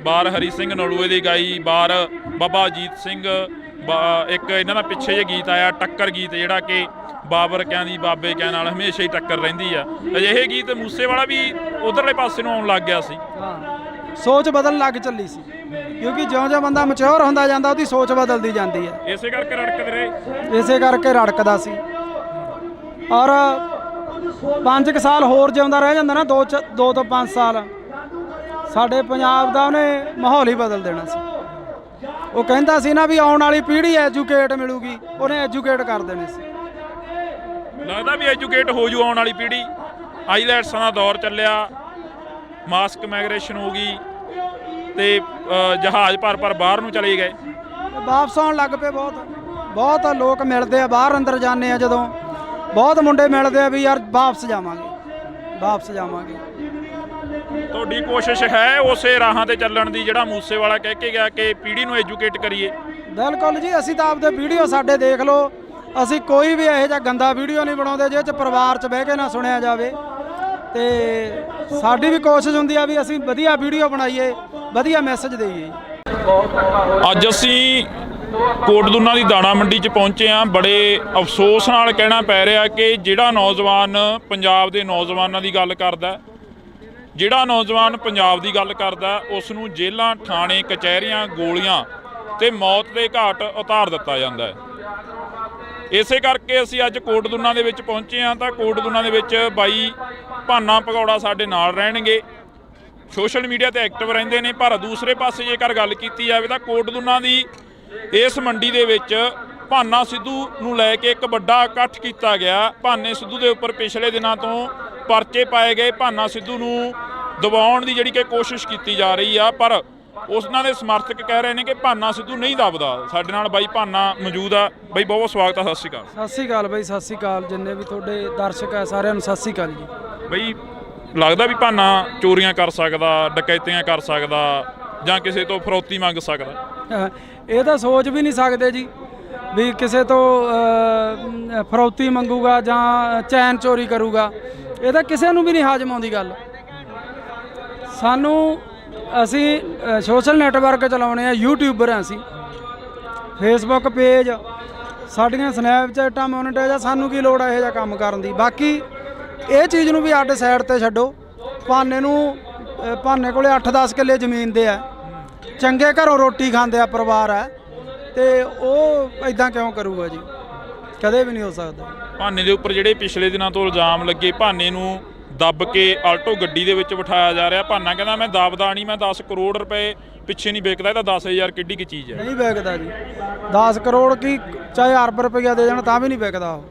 ਬਾਰ ਹਰੀ ਸਿੰਘ ਨਲੂਏ ਦੀ ਗਾਈ, ਬਾਰ ਬਾਬਾ ਅਜੀਤ ਸਿੰਘ, ਇੱਕ ਇਹਨਾਂ ਦਾ ਪਿੱਛੇ ਜੇ ਗੀਤ ਆਇਆ ਟੱਕਰ ਗੀਤ, ਜਿਹੜਾ ਕਿ ਬਾਬਰ ਕਿਆਂ ਦੀ ਬਾਬੇ ਕਿਆਂ ਨਾਲ ਹਮੇਸ਼ਾ ਹੀ ਟੱਕਰ ਰਹਿੰਦੀ ਆ। ਅਜਿਹੇ ਗੀਤ ਮੂਸੇ ਵਾਲਾ ਵੀ ਉਧਰਲੇ ਪਾਸੇ ਨੂੰ ਆਉਣ ਲੱਗ ਗਿਆ ਸੀ। ਹਾਂ, ਸੋਚ ਬਦਲਣ ਲੱਗ ਚੱਲੀ ਸੀ, ਕਿਉਂਕਿ ਜਿਉਂ-ਜਿਉਂ ਬੰਦਾ ਮੈਚੁਰ ਹੁੰਦਾ ਜਾਂਦਾ ਉਹਦੀ ਸੋਚ ਬਦਲਦੀ ਜਾਂਦੀ ਹੈ। ਇਸੇ ਕਰਕੇ ਰੜਕਦੇ ਰਹੇ, ਇਸੇ ਕਰਕੇ ਰੜਕਦਾ ਸੀ। ਔਰ 5 ਸਾਲ ਹੋਰ ਜਿਉਂਦਾ ਰਹਿ ਜਾਂਦਾ ਨਾ, 2 ਤੋਂ 5 ਸਾਲ, ਸਾਡੇ ਪੰਜਾਬ ਦਾ ਉਹਨੇ ਮਾਹੌਲ ਹੀ ਬਦਲ ਦੇਣਾ ਸੀ। ਉਹ ਕਹਿੰਦਾ ਸੀ ਨਾ ਵੀ ਆਉਣ ਵਾਲੀ ਪੀੜ੍ਹੀ ਐਜੂਕੇਟ ਮਿਲੂਗੀ, ਉਹਨੇ ਐਜੂਕੇਟ ਕਰ ਦੇਣੇ ਸੀ। ਲੱਗਦਾ ਵੀ ਐਜੂਕੇਟ ਹੋ ਜੂ ਆਉਣ ਵਾਲੀ ਪੀੜ੍ਹੀ। ਆਈਲੈਟਸਾਂ ਦਾ ਦੌਰ ਚੱਲਿਆ, ਮਾਸਕ ਮਾਈਗ੍ਰੇਸ਼ਨ ਹੋ ਗਈ, ਤੇ ਜਹਾਜ਼ ਭਰ ਬਾਹਰ ਨੂੰ ਚਲੇ ਗਏ, ਵਾਪਸ ਆਉਣ ਲੱਗ ਪਏ। ਬਹੁਤ ਲੋਕ ਮਿਲਦੇ ਆ, ਬਾਹਰ ਅੰਦਰ ਜਾਂਦੇ ਆ ਜਦੋਂ, ਬਹੁਤ ਮੁੰਡੇ ਮਿਲਦੇ ਆ ਵੀ ਯਾਰ ਵਾਪਸ ਜਾਵਾਂਗੇ। ਤੁਹਾਡੀ ਕੋਸ਼ਿਸ਼ ਹੈ ਉਸੇ ਰਾਹਾਂ ਤੇ ਚੱਲਣ ਦੀ ਜਿਹੜਾ ਮੂਸੇ ਵਾਲਾ ਕਹਿ ਕੇ ਗਿਆ ਕਿ ਪੀੜ੍ਹੀ ਨੂੰ ਐਜੂਕੇਟ ਕਰੀਏ? ਬਿਲਕੁਲ ਜੀ, ਅਸੀਂ ਤਾਂ ਆਪਦੇ ਵੀਡੀਓ ਸਾਡੇ ਦੇਖ ਲਓ, ਅਸੀਂ ਕੋਈ ਵੀ ਇਹੋ ਜਿਹਾ ਗੰਦਾ ਵੀਡੀਓ ਨਹੀਂ ਬਣਾਉਂਦੇ ਜਿਹਦੇ 'ਚ ਪਰਿਵਾਰ 'ਚ ਬਹਿ ਕੇ ਨਾ ਸੁਣਿਆ ਜਾਵੇ। ਤੇ ਸਾਡੀ ਵੀ ਕੋਸ਼ਿਸ਼ ਹੁੰਦੀ ਆ ਵੀ ਅਸੀਂ ਵਧੀਆ ਵੀਡੀਓ ਬਣਾਈਏ, ਵਧੀਆ ਮੈਸੇਜ ਦੇਈਏ। ਅੱਜ ਅਸੀਂ ਕੋਟਦੁਨਾ ਦੀ ਦਾਣਾ ਮੰਡੀ 'ਚ ਪਹੁੰਚੇ ਹਾਂ। ਬੜੇ ਅਫਸੋਸ ਨਾਲ ਕਹਿਣਾ ਪੈ ਰਿਹਾ ਕਿ ਜਿਹੜਾ ਨੌਜਵਾਨ ਪੰਜਾਬ ਦੇ ਨੌਜਵਾਨਾਂ ਦੀ ਗੱਲ ਕਰਦਾ, ਜਿਹੜਾ ਨੌਜਵਾਨ ਪੰਜਾਬ ਦੀ ਗੱਲ ਕਰਦਾ, ਉਸ ਨੂੰ ਜੇਲ੍ਹਾਂ, ਥਾਣੇ, ਕਚਹਿਰੀਆਂ, ਗੋਲੀਆਂ ਤੇ ਮੌਤ ਦੇ ਘਾਟ ਉਤਾਰ ਦਿੱਤਾ ਜਾਂਦਾ ਹੈ। ਇਸੇ ਕਰਕੇ ਅਸੀਂ ਅੱਜ ਕੋਟਦੁਨਾ ਦੇ ਵਿੱਚ ਪਹੁੰਚੇ ਹਾਂ। ਤਾਂ ਕੋਟਦੁਨਾ ਦੇ ਵਿੱਚ ਬਾਈ ਭਾਨਾ ਭਗੌੜਾ ਸਾਡੇ ਨਾਲ ਰਹਿਣਗੇ, ਸੋਸ਼ਲ ਮੀਡੀਆ ਤੇ ਐਕਟਿਵ ਰਹਿੰਦੇ ਨੇ। ਪਰ ਦੂਸਰੇ ਪਾਸੇ ਜੇਕਰ ਗੱਲ ਕੀਤੀ ਜਾਵੇ ਤਾਂ ਕੋਟਦੁਨਾ ਦੀ ਇਸ ਮੰਡੀ ਦੇ ਵਿੱਚ ਭਾਨਾ ਸਿੱਧੂ ਨੂੰ ਲੈ ਕੇ ਇੱਕ ਵੱਡਾ ਇਕੱਠ ਕੀਤਾ ਗਿਆ। ਭਾਨੇ ਸਿੱਧੂ ਦੇ ਉੱਪਰ ਪਿਛਲੇ ਦਿਨਾਂ ਤੋਂ ਪਰਚੇ ਪਾਏ ਗਏ। ਭਾਨਾ ਸਿੱਧੂ ਨੂੰ ਦਬਾਉਣ ਦੀ ਜਿਹੜੀ ਕਿ ਕੋਸ਼ਿਸ਼ ਕੀਤੀ ਜਾ ਰਹੀ ਆ, ਪਰ ਉਹਨਾਂ ਦੇ ਸਮਰਥਕ ਕਹਿ ਰਹੇ ਨੇ ਕਿ ਭਾਨਾ ਸਿੱਧੂ ਨਹੀਂ ਦਬਦਾ। ਸਾਡੇ ਨਾਲ ਬਾਈ ਭਾਨਾ ਮੌਜੂਦ ਆ। ਬਾਈ ਬਹੁਤ ਸਵਾਗਤ ਆ, ਸਤਿ ਸ਼੍ਰੀ ਅਕਾਲ। ਸਤਿ ਸ਼੍ਰੀ ਅਕਾਲ ਬਾਈ, ਸਤਿ ਸ਼੍ਰੀ ਅਕਾਲ ਜਿੰਨੇ ਵੀ ਤੁਹਾਡੇ ਦਰਸ਼ਕ ਹੈ ਸਾਰਿਆਂ ਨੂੰ ਸਤਿ ਸ਼੍ਰੀ ਅਕਾਲ ਜੀ। ਬਈ ਲੱਗਦਾ ਵੀ ਭਾਨਾ ਚੋਰੀਆਂ ਕਰ ਸਕਦਾ, ਡਕੈਤੀਆਂ ਕਰ ਸਕਦਾ ਜਾਂ ਕਿਸੇ ਤੋਂ ਫਰੌਤੀ ਮੰਗ ਸਕਦਾ? ਇਹ ਤਾਂ ਸੋਚ ਵੀ ਨਹੀਂ ਸਕਦੇ ਜੀ ਵੀ ਕਿਸੇ ਤੋਂ ਫਰੌਤੀ ਮੰਗੂਗਾ ਜਾਂ ਚੈਨ ਚੋਰੀ ਕਰੂਗਾ। ਇਹ ਤਾਂ ਕਿਸੇ ਨੂੰ ਵੀ ਨਹੀਂ ਹਾਜ਼ਮ ਆਉਂਦੀ ਗੱਲ। ਸਾਨੂੰ ਅਸੀਂ ਸੋਸ਼ਲ ਨੈਟਵਰਕ ਚਲਾਉਣੇ ਆ, ਯੂਟਿਊਬਰ ਹਾਂ ਅਸੀਂ, ਫੇਸਬੁੱਕ ਪੇਜ, ਸਾਡੀਆਂ ਸਨੈਪਚੈਟਾਂ ਮੋਨੀਟਾਈਜ਼ ਆ। ਸਾਨੂੰ ਕੀ ਲੋੜ ਹੈ ਇਹੋ ਜਿਹਾ ਕੰਮ ਕਰਨ ਦੀ? ਬਾਕੀ ਇਹ ਚੀਜ਼ ਨੂੰ ਵੀ ਅੱਡ ਸਾਈਡ ਤੇ ਛੱਡੋ। ਭਾਨੇ ਕੋਲੇ 8-10 ਕਿੱਲੇ ਜ਼ਮੀਨ ਦੇ ਆ, ਚੰਗੇ ਘਰੋਂ ਰੋਟੀ ਖਾਂਦੇ ਆ ਪਰਿਵਾਰ ਹੈ, ਤੇ ਉਹ ਇਦਾਂ ਕਿਉਂ ਕਰੂਗਾ ਜੀ? ਕਦੇ ਵੀ ਨਹੀਂ ਹੋ ਸਕਦਾ। ਭਾਨੇ ਦੇ ਉੱਪਰ ਜਿਹੜੇ ਪਿਛਲੇ ਦਿਨਾਂ ਤੋਂ ਇਲਜ਼ਾਮ ਲੱਗੇ, ਭਾਨੇ ਨੂੰ ਦੱਬ ਕੇ ਆਲਟੋ ਗੱਡੀ ਦੇ ਵਿੱਚ ਬਿਠਾਇਆ ਜਾ ਰਿਹਾ। ਭਾਨਾ ਕਹਿੰਦਾ ਮੈਂ ਦਬਦਾ ਨਹੀਂ, ਮੈਂ 10 ਕਰੋੜ ਰੁਪਏ ਪਿੱਛੇ ਨਹੀਂ ਵਿਕਦਾ। ਇਹ ਤਾਂ 10,000 ਕਿੱਡੀ ਕੀ ਚੀਜ਼ ਹੈ? ਨਹੀਂ ਵਿਕਦਾ ਜੀ। 10 ਕਰੋੜ ਕੀ ਚਾਹੇ ਅਰਬ ਰੁਪਈਆ ਦੇ ਜਾਣ ਤਾਂ ਵੀ ਨਹੀਂ ਵਿਕਦਾ ਉਹ।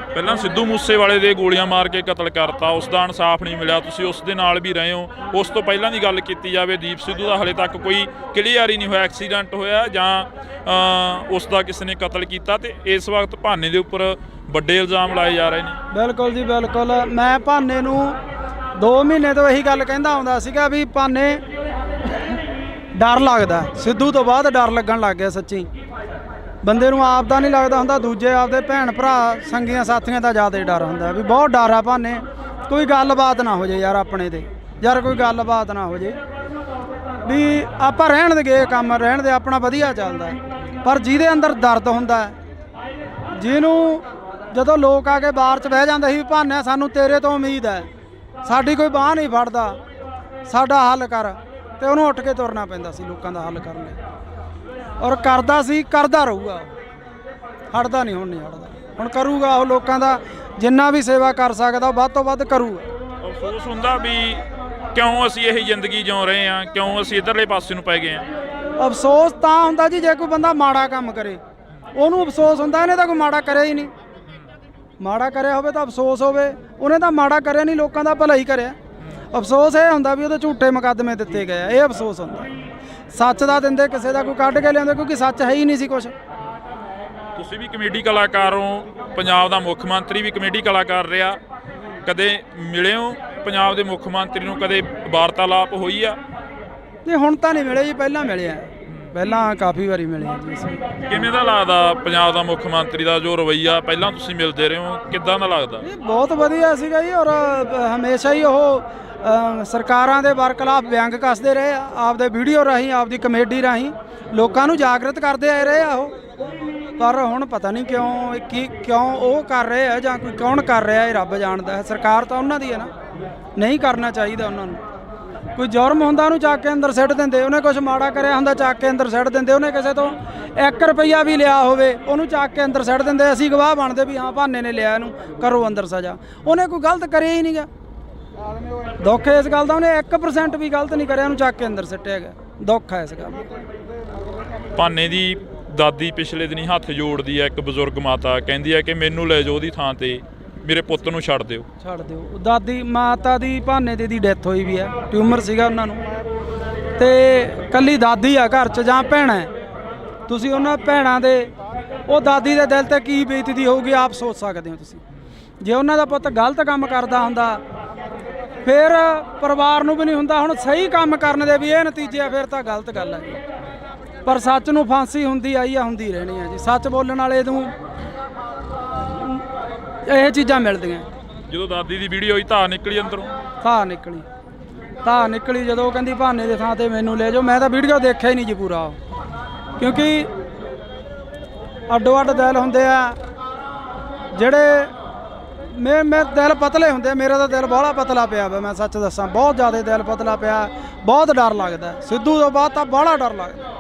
ਪਹਿਲਾਂ ਸਿੱਧੂ ਮੂਸੇਵਾਲੇ ਦੇ ਗੋਲੀਆਂ ਮਾਰ ਕੇ ਕਤਲ ਕਰਤਾ, ਉਸ ਦਾ ਇਨਸਾਫ ਨਹੀਂ ਮਿਲਿਆ। ਤੁਸੀਂ ਉਸ ਦੇ ਨਾਲ ਵੀ ਰਹੇ ਹੋ। ਉਸ ਤੋਂ ਪਹਿਲਾਂ ਦੀ ਗੱਲ ਕੀਤੀ ਜਾਵੇ, ਦੀਪ ਸਿੱਧੂ ਦਾ ਹਲੇ ਤੱਕ ਕੋਈ ਕਲੀਅਰ ਹੀ ਨਹੀਂ ਹੋਇਆ, ਐਕਸੀਡੈਂਟ ਹੋਇਆ ਜਾਂ ਉਸ ਦਾ ਕਿਸੇ ਨੇ ਕਤਲ ਕੀਤਾ। ਤੇ ਇਸ ਵਕਤ ਭਾਨੇ ਦੇ ਉੱਪਰ ਵੱਡੇ ਇਲਜ਼ਾਮ ਲਾਏ ਜਾ ਰਹੇ ਨੇ। ਬਿਲਕੁਲ ਜੀ ਬਿਲਕੁਲ। ਮੈਂ ਭਾਨੇ ਨੂੰ 2 ਮਹੀਨੇ ਤੋਂ ਇਹੀ ਗੱਲ ਕਹਿੰਦਾ ਆਉਂਦਾ ਸੀਗਾ ਵੀ ਭਾਨੇ ਡਰ ਲੱਗਦਾ, ਸਿੱਧੂ ਤੋਂ ਬਾਅਦ ਡਰ ਲੱਗਣ ਲੱਗ ਗਿਆ। ਸੱਚੀ ਬੰਦੇ ਨੂੰ ਆਪ ਦਾ ਨਹੀਂ ਲੱਗਦਾ ਹੁੰਦਾ, ਦੂਜੇ ਆਪਦੇ ਭੈਣ ਭਰਾ ਸੰਗੀਆਂ ਸਾਥੀਆਂ ਦਾ ਜ਼ਿਆਦਾ ਡਰ ਹੁੰਦਾ ਵੀ ਬਹੁਤ ਡਰ ਆ ਭਾਨੇ। ਕੋਈ ਗੱਲਬਾਤ ਨਾ ਹੋ ਜੇ ਯਾਰ ਆਪਣੇ ਤੇ, ਯਾਰ ਕੋਈ ਗੱਲਬਾਤ ਨਾ ਹੋ ਜੇ ਵੀ ਆਪਾਂ ਰਹਿਣ ਦੇ ਗਏ ਕੰਮ, ਰਹਿਣ ਦੇ ਆਪਣਾ ਵਧੀਆ ਚੱਲਦਾ। ਪਰ ਜਿਹਦੇ ਅੰਦਰ ਦਰਦ ਹੁੰਦਾ, ਜਿਹਨੂੰ ਜਦੋਂ ਲੋਕ ਆ ਕੇ ਬਾਹਰ 'ਚ ਬਹਿ ਜਾਂਦੇ ਸੀ ਵੀ ਭਾਨੇ ਸਾਨੂੰ ਤੇਰੇ ਤੋਂ ਉਮੀਦ ਹੈ, ਸਾਡੀ ਕੋਈ ਬਾਂਹ ਨਹੀਂ ਫੜਦਾ, ਸਾਡਾ ਹੱਲ ਕਰ, ਤੇ ਉਹਨੂੰ ਉੱਠ ਕੇ ਤੁਰਨਾ ਪੈਂਦਾ ਸੀ ਲੋਕਾਂ ਦਾ ਹੱਲ ਕਰਨ ਲਈ। ਔਰ ਕਰਦਾ ਸੀ, ਕਰਦਾ ਰਹੂਗਾ, ਹਟਦਾ ਨਹੀਂ, ਹੁਣ ਨਹੀਂ ਹਟਦਾ। ਹੁਣ ਕਰੂਗਾ ਉਹ ਲੋਕਾਂ ਦਾ ਜਿੰਨਾ ਵੀ ਸੇਵਾ ਕਰ ਸਕਦਾ ਉਹ ਵੱਧ ਤੋਂ ਵੱਧ ਕਰੂਗਾ। ਅਫਸੋਸ ਹੁੰਦਾ ਵੀ ਕਿਉਂ ਅਸੀਂ ਇਹੀ ਜ਼ਿੰਦਗੀ ਜਿਉ ਰਹੇ ਹਾਂ, ਕਿਉਂ ਅਸੀਂ ਇੱਧਰਲੇ ਪਾਸੇ ਨੂੰ ਪੈ ਗਏ ਹਾਂ। ਅਫਸੋਸ ਤਾਂ ਹੁੰਦਾ ਜੀ ਜੇ ਕੋਈ ਬੰਦਾ ਮਾੜਾ ਕੰਮ ਕਰੇ, ਉਹਨੂੰ ਅਫਸੋਸ ਹੁੰਦਾ। ਇਹਨੇ ਤਾਂ ਕੋਈ ਮਾੜਾ ਕਰਿਆ ਹੀ ਨਹੀਂ। ਮਾੜਾ ਕਰਿਆ ਹੋਵੇ ਤਾਂ ਅਫਸੋਸ ਹੋਵੇ, ਉਹਨੇ ਤਾਂ ਮਾੜਾ ਕਰਿਆ ਨਹੀਂ, ਲੋਕਾਂ ਦਾ ਭਲਾ ਹੀ ਕਰਿਆ। ਅਫਸੋਸ ਇਹ ਹੁੰਦਾ ਵੀ ਉਹਦੇ ਝੂਠੇ ਮੁਕੱਦਮੇ ਦਿੱਤੇ ਗਏ ਆ, ਇਹ ਅਫਸੋਸ ਹੁੰਦਾ। ਸੱਚ ਦਾ ਦਿੰਦੇ ਕਿਸੇ ਦਾ ਕੋਈ ਕੱਢ ਕੇ ਲਿਆਉਂਦੇ, ਕਿਉਂਕਿ ਸੱਚ ਹੈ ਹੀ ਨਹੀਂ ਸੀ ਕੁਛ। ਤੁਸੀਂ ਵੀ ਕਮੇਡੀ ਕਲਾਕਾਰ ਹੋ, ਪੰਜਾਬ ਦਾ ਮੁੱਖ ਮੰਤਰੀ ਵੀ ਕਮੇਡੀ ਕਲਾਕਾਰ ਰਿਹਾ, ਕਦੇ ਮਿਲੇ ਹੋ ਪੰਜਾਬ ਦੇ ਮੁੱਖ ਮੰਤਰੀ ਨੂੰ? ਕਦੇ ਵਾਰਤਾਲਾਪ ਹੋਈ ਆ? ਨਹੀਂ ਹੁਣ ਤਾਂ ਨਹੀਂ ਮਿਲੇ ਜੀ, ਪਹਿਲਾਂ ਮਿਲੇ ਆ, ਪਹਿਲਾਂ ਕਾਫੀ ਵਾਰੀ ਮਿਲੇ ਆ ਜੀ ਅਸੀਂ। ਕਿਵੇਂ ਦਾ ਲੱਗਦਾ ਪੰਜਾਬ ਦਾ ਮੁੱਖ ਮੰਤਰੀ ਦਾ ਜੋ ਰਵੱਈਆ, ਪਹਿਲਾਂ ਤੁਸੀਂ ਮਿਲਦੇ ਰਹੇ ਹੋ, ਕਿੱਦਾਂ ਦਾ ਲੱਗਦਾ? ਇਹ ਬਹੁਤ ਵਧੀਆ ਸੀਗਾ ਜੀ। ਔਰ ਹਮੇਸ਼ਾ ਹੀ ਉਹ ਸਰਕਾਰਾਂ ਦੇ ਬਰਖਲਾਫ ਵਿਅੰਗ ਕੱਸਦੇ ਰਹੇ ਆ, ਆਪਦੇ ਵੀਡੀਓ ਰਾਹੀਂ, ਆਪਦੀ ਕਮੇਡੀ ਰਾਹੀਂ ਲੋਕਾਂ ਨੂੰ ਜਾਗਰਤ ਕਰਦੇ ਆਏ ਰਹੇ ਆ ਉਹ। ਪਰ ਹੁਣ ਪਤਾ ਨਹੀਂ ਕਿਉਂ ਉਹ ਕਰ ਰਹੇ ਆ ਜਾਂ ਕੋਈ ਕੌਣ ਕਰ ਰਿਹਾ, ਇਹ ਰੱਬ ਜਾਣਦਾ ਹੈ। ਸਰਕਾਰ ਤਾਂ ਉਹਨਾਂ ਦੀ ਹੈ ਨਾ, ਨਹੀਂ ਕਰਨਾ ਚਾਹੀਦਾ ਉਹਨਾਂ ਨੂੰ। ਕੋਈ ਜੁਰਮ ਹੁੰਦਾ ਉਹਨੂੰ ਚੱਕ ਕੇ ਅੰਦਰ ਸਿੱਟ ਦਿੰਦੇ, ਉਹਨੇ ਕੁਝ ਮਾੜਾ ਕਰਿਆ ਹੁੰਦਾ ਚੱਕ ਕੇ ਅੰਦਰ ਸਿੱਟ ਦਿੰਦੇ, ਉਹਨੇ ਕਿਸੇ ਤੋਂ 1 ਰੁਪਈਆ ਵੀ ਲਿਆ ਹੋਵੇ ਉਹਨੂੰ ਚੱਕ ਕੇ ਅੰਦਰ ਸਿੱਟ ਦਿੰਦੇ। ਅਸੀਂ ਗਵਾਹ ਬਣਦੇ ਵੀ ਹਾਂ ਭਾਨੇ ਨੇ ਲਿਆ, ਇਹਨੂੰ ਕਰੋ ਅੰਦਰ ਸਜ਼ਾ। ਉਹਨੇ ਕੋਈ ਗਲਤ ਕਰਿਆ ਹੀ ਨਹੀਂਗਾ। ਦੁੱਖ ਇਸ ਗੱਲ ਦਾ, ਉਹਨੇ 1% ਵੀ ਗਲਤ ਨਹੀਂ ਕਰਿਆ, ਉਹਨੂੰ ਚੱਕ ਕੇ ਅੰਦਰ ਸਿੱਟਿਆ ਗਿਆ। ਦੁੱਖ ਹੈ ਇਸ ਗੱਲ ਦਾ। ਭਾਨੇ ਦੀ ਦਾਦੀ ਪਿਛਲੇ ਦਿਨੀ ਹੱਥ ਜੋੜਦੀ ਹੈ, ਇੱਕ ਬਜ਼ੁਰਗ ਮਾਤਾ ਕਹਿੰਦੀ ਹੈ ਕਿ ਮੈਨੂੰ ਲੈ ਜਾਓ ਉਹਦੀ ਥਾਂ ਤੇ, ਮੇਰੇ ਪੁੱਤ ਨੂੰ ਛੱਡ ਦਿਓ। ਛੱਡ ਦਿਓ। ਦਾਦੀ ਮਾਤਾ ਦੀ ਭਾਨੇ ਦੀ ਡੈਥ ਹੋਈ ਵੀ ਹੈ, ਟਿਊਮਰ ਸੀਗਾ ਉਹਨਾਂ ਨੂੰ, ਤੇ ਕੱਲੀ ਦਾਦੀ ਆ ਘਰ 'ਚ ਜਾਂ ਭੈਣਾਂ। ਤੁਸੀਂ ਉਹਨਾਂ ਭੈਣਾਂ ਦੇ, ਉਹ ਦਾਦੀ ਦੇ ਦਿਲ ਤੇ ਕੀ ਬੀਤਦੀ ਹੋਊਗੀ ਆਪ ਸੋਚ ਸਕਦੇ ਹੋ ਤੁਸੀਂ। ਜੇ ਉਹਨਾਂ ਦਾ ਪੁੱਤ ਗਲਤ ਕੰਮ ਕਰਦਾ ਹੁੰਦਾ ਫਿਰ ਪਰਿਵਾਰ ਨੂੰ ਵੀ ਨਹੀਂ ਹੁੰਦਾ। ਹੁਣ ਸਹੀ ਕੰਮ ਕਰਨ ਦੇ ਵੀ ਇਹ ਨਤੀਜੇ ਆ, ਫਿਰ ਤਾਂ ਗਲਤ ਗੱਲ ਹੈ। ਪਰ ਸੱਚ ਨੂੰ ਫਾਂਸੀ ਹੁੰਦੀ ਆਈ ਆ, ਹੁੰਦੀ ਰਹਿਣੀ ਆ ਜੀ। ਸੱਚ ਬੋਲਣ ਵਾਲੇ ਨੂੰ ਇਹ ਚੀਜ਼ਾਂ ਮਿਲਦੀਆਂ। ਜਦੋਂ ਦਾਦੀ ਦੀ ਵੀਡੀਓ ਹੋਈ ਧਾਰ ਨਿਕਲੀ ਅੰਦਰੋਂ? ਧਾਰ ਨਿਕਲੀ ਜਦੋਂ ਉਹ ਕਹਿੰਦੀ ਭਾਨੇ ਦੇ ਥਾਂ ਤੇ ਮੈਨੂੰ ਲੈ ਜਾਓ। ਮੈਂ ਤਾਂ ਵੀਡੀਓ ਦੇਖਿਆ ਹੀ ਨਹੀਂ ਜੀ ਪੂਰਾ, ਕਿਉਂਕਿ ਅੱਡੋ ਅੱਡ ਦਿਲ ਹੁੰਦੇ ਆ ਜਿਹੜੇ ਮੇਰੇ ਦਿਲ ਪਤਲੇ ਹੁੰਦੇ। ਮੇਰਾ ਤਾਂ ਦਿਲ ਬਾਹਲਾ ਪਤਲਾ ਪਿਆ ਵਾ, ਮੈਂ ਸੱਚ ਦੱਸਾਂ, ਬਹੁਤ ਜ਼ਿਆਦਾ ਦਿਲ ਪਤਲਾ ਪਿਆ। ਬਹੁਤ ਡਰ ਲੱਗਦਾ ਸਿੱਧੂ ਤੋਂ ਬਾਅਦ ਤਾਂ ਬਾਹਲਾ ਡਰ ਲੱਗਦਾ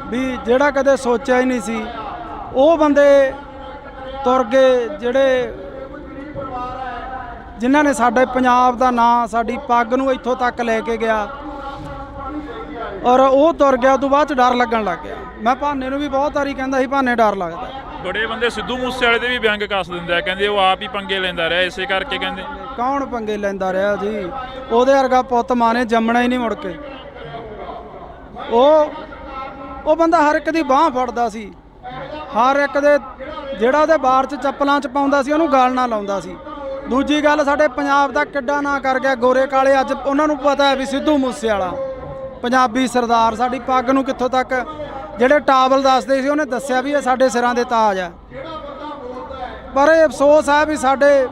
ਵੀ ਜਿਹੜਾ ਕਦੇ ਸੋਚਿਆ ਹੀ ਨਹੀਂ ਸੀ ਉਹ ਬੰਦੇ ਤੁਰ ਗਏ, ਜਿਹੜੇ ਜਿਨ੍ਹਾਂ ਨੇ ਸਾਡੇ ਪੰਜਾਬ ਦਾ ਨਾਂ, ਸਾਡੀ ਪੱਗ ਨੂੰ ਇੱਥੋਂ ਤੱਕ ਲੈ ਕੇ ਗਿਆ, ਔਰ ਉਹ ਤੁਰ ਗਿਆ। ਉਦੋਂ ਬਾਅਦ 'ਚ ਡਰ ਲੱਗਣ ਲੱਗ ਗਿਆ। ਮੈਂ ਭਾਨੇ ਨੂੰ ਵੀ ਬਹੁਤ ਵਾਰੀ ਕਹਿੰਦਾ ਸੀ ਭਾਨੇ ਡਰ ਲੱਗਦਾ। ਬੜੇ ਬੰਦੇ ਸਿੱਧੂ ਮੂਸੇਵਾਲੇ ਦੇ ਵੀ ਵਿਅੰਗ ਕੱਸ ਦਿੰਦੇ ਆ, ਕਹਿੰਦੇ ਉਹ ਆਪ ਹੀ ਪੰਗੇ ਲੈਂਦਾ ਰਿਹਾ, ਇਸੇ ਕਰਕੇ ਕਹਿੰਦੇ। ਕੌਣ ਪੰਗੇ ਲੈਂਦਾ ਰਿਹਾ ਜੀ? ਉਹਦੇ ਵਰਗਾ ਪੁੱਤ ਮਾਂ ਨੇ ਜੰਮਣਾ ਹੀ ਨਹੀਂ ਮੁੜ ਕੇ। ਉਹ ਬੰਦਾ ਹਰ ਇੱਕ ਦੀ ਬਾਹ ਫੜਦਾ ਸੀ, ਹਰ ਇੱਕ ਦੇ ਜਿਹੜਾ ਉਹਦੇ ਬਾਰ 'ਚ ਚੱਪਲਾਂ 'ਚ ਪਾਉਂਦਾ ਸੀ ਉਹਨੂੰ ਗਾਲ ਨਾ ਲਾਉਂਦਾ ਸੀ। ਦੂਜੀ ਗੱਲ, ਸਾਡੇ ਪੰਜਾਬ ਦਾ ਕਿੱਡਾ ਨਾਂ ਕਰ ਗਿਆ ਗੋਰੇ ਕਾਲੇ। ਅੱਜ ਉਹਨਾਂ ਨੂੰ ਪਤਾ ਹੈ ਵੀ ਸਿੱਧੂ ਮੂਸੇਵਾਲਾ ਪੰਜਾਬੀ ਸਰਦਾਰ, ਸਾਡੀ ਪੱਗ ਨੂੰ ਕਿੱਥੋਂ ਤੱਕ, ਜਿਹੜੇ ਟਾਵਲ ਦੱਸਦੇ ਸੀ ਉਹਨੇ ਦੱਸਿਆ ਵੀ ਇਹ ਸਾਡੇ ਸਿਰਾਂ ਦੇ ਤਾਜ ਆ। ਪਰ ਇਹ ਅਫਸੋਸ ਹੈ ਵੀ ਸਾਡੇ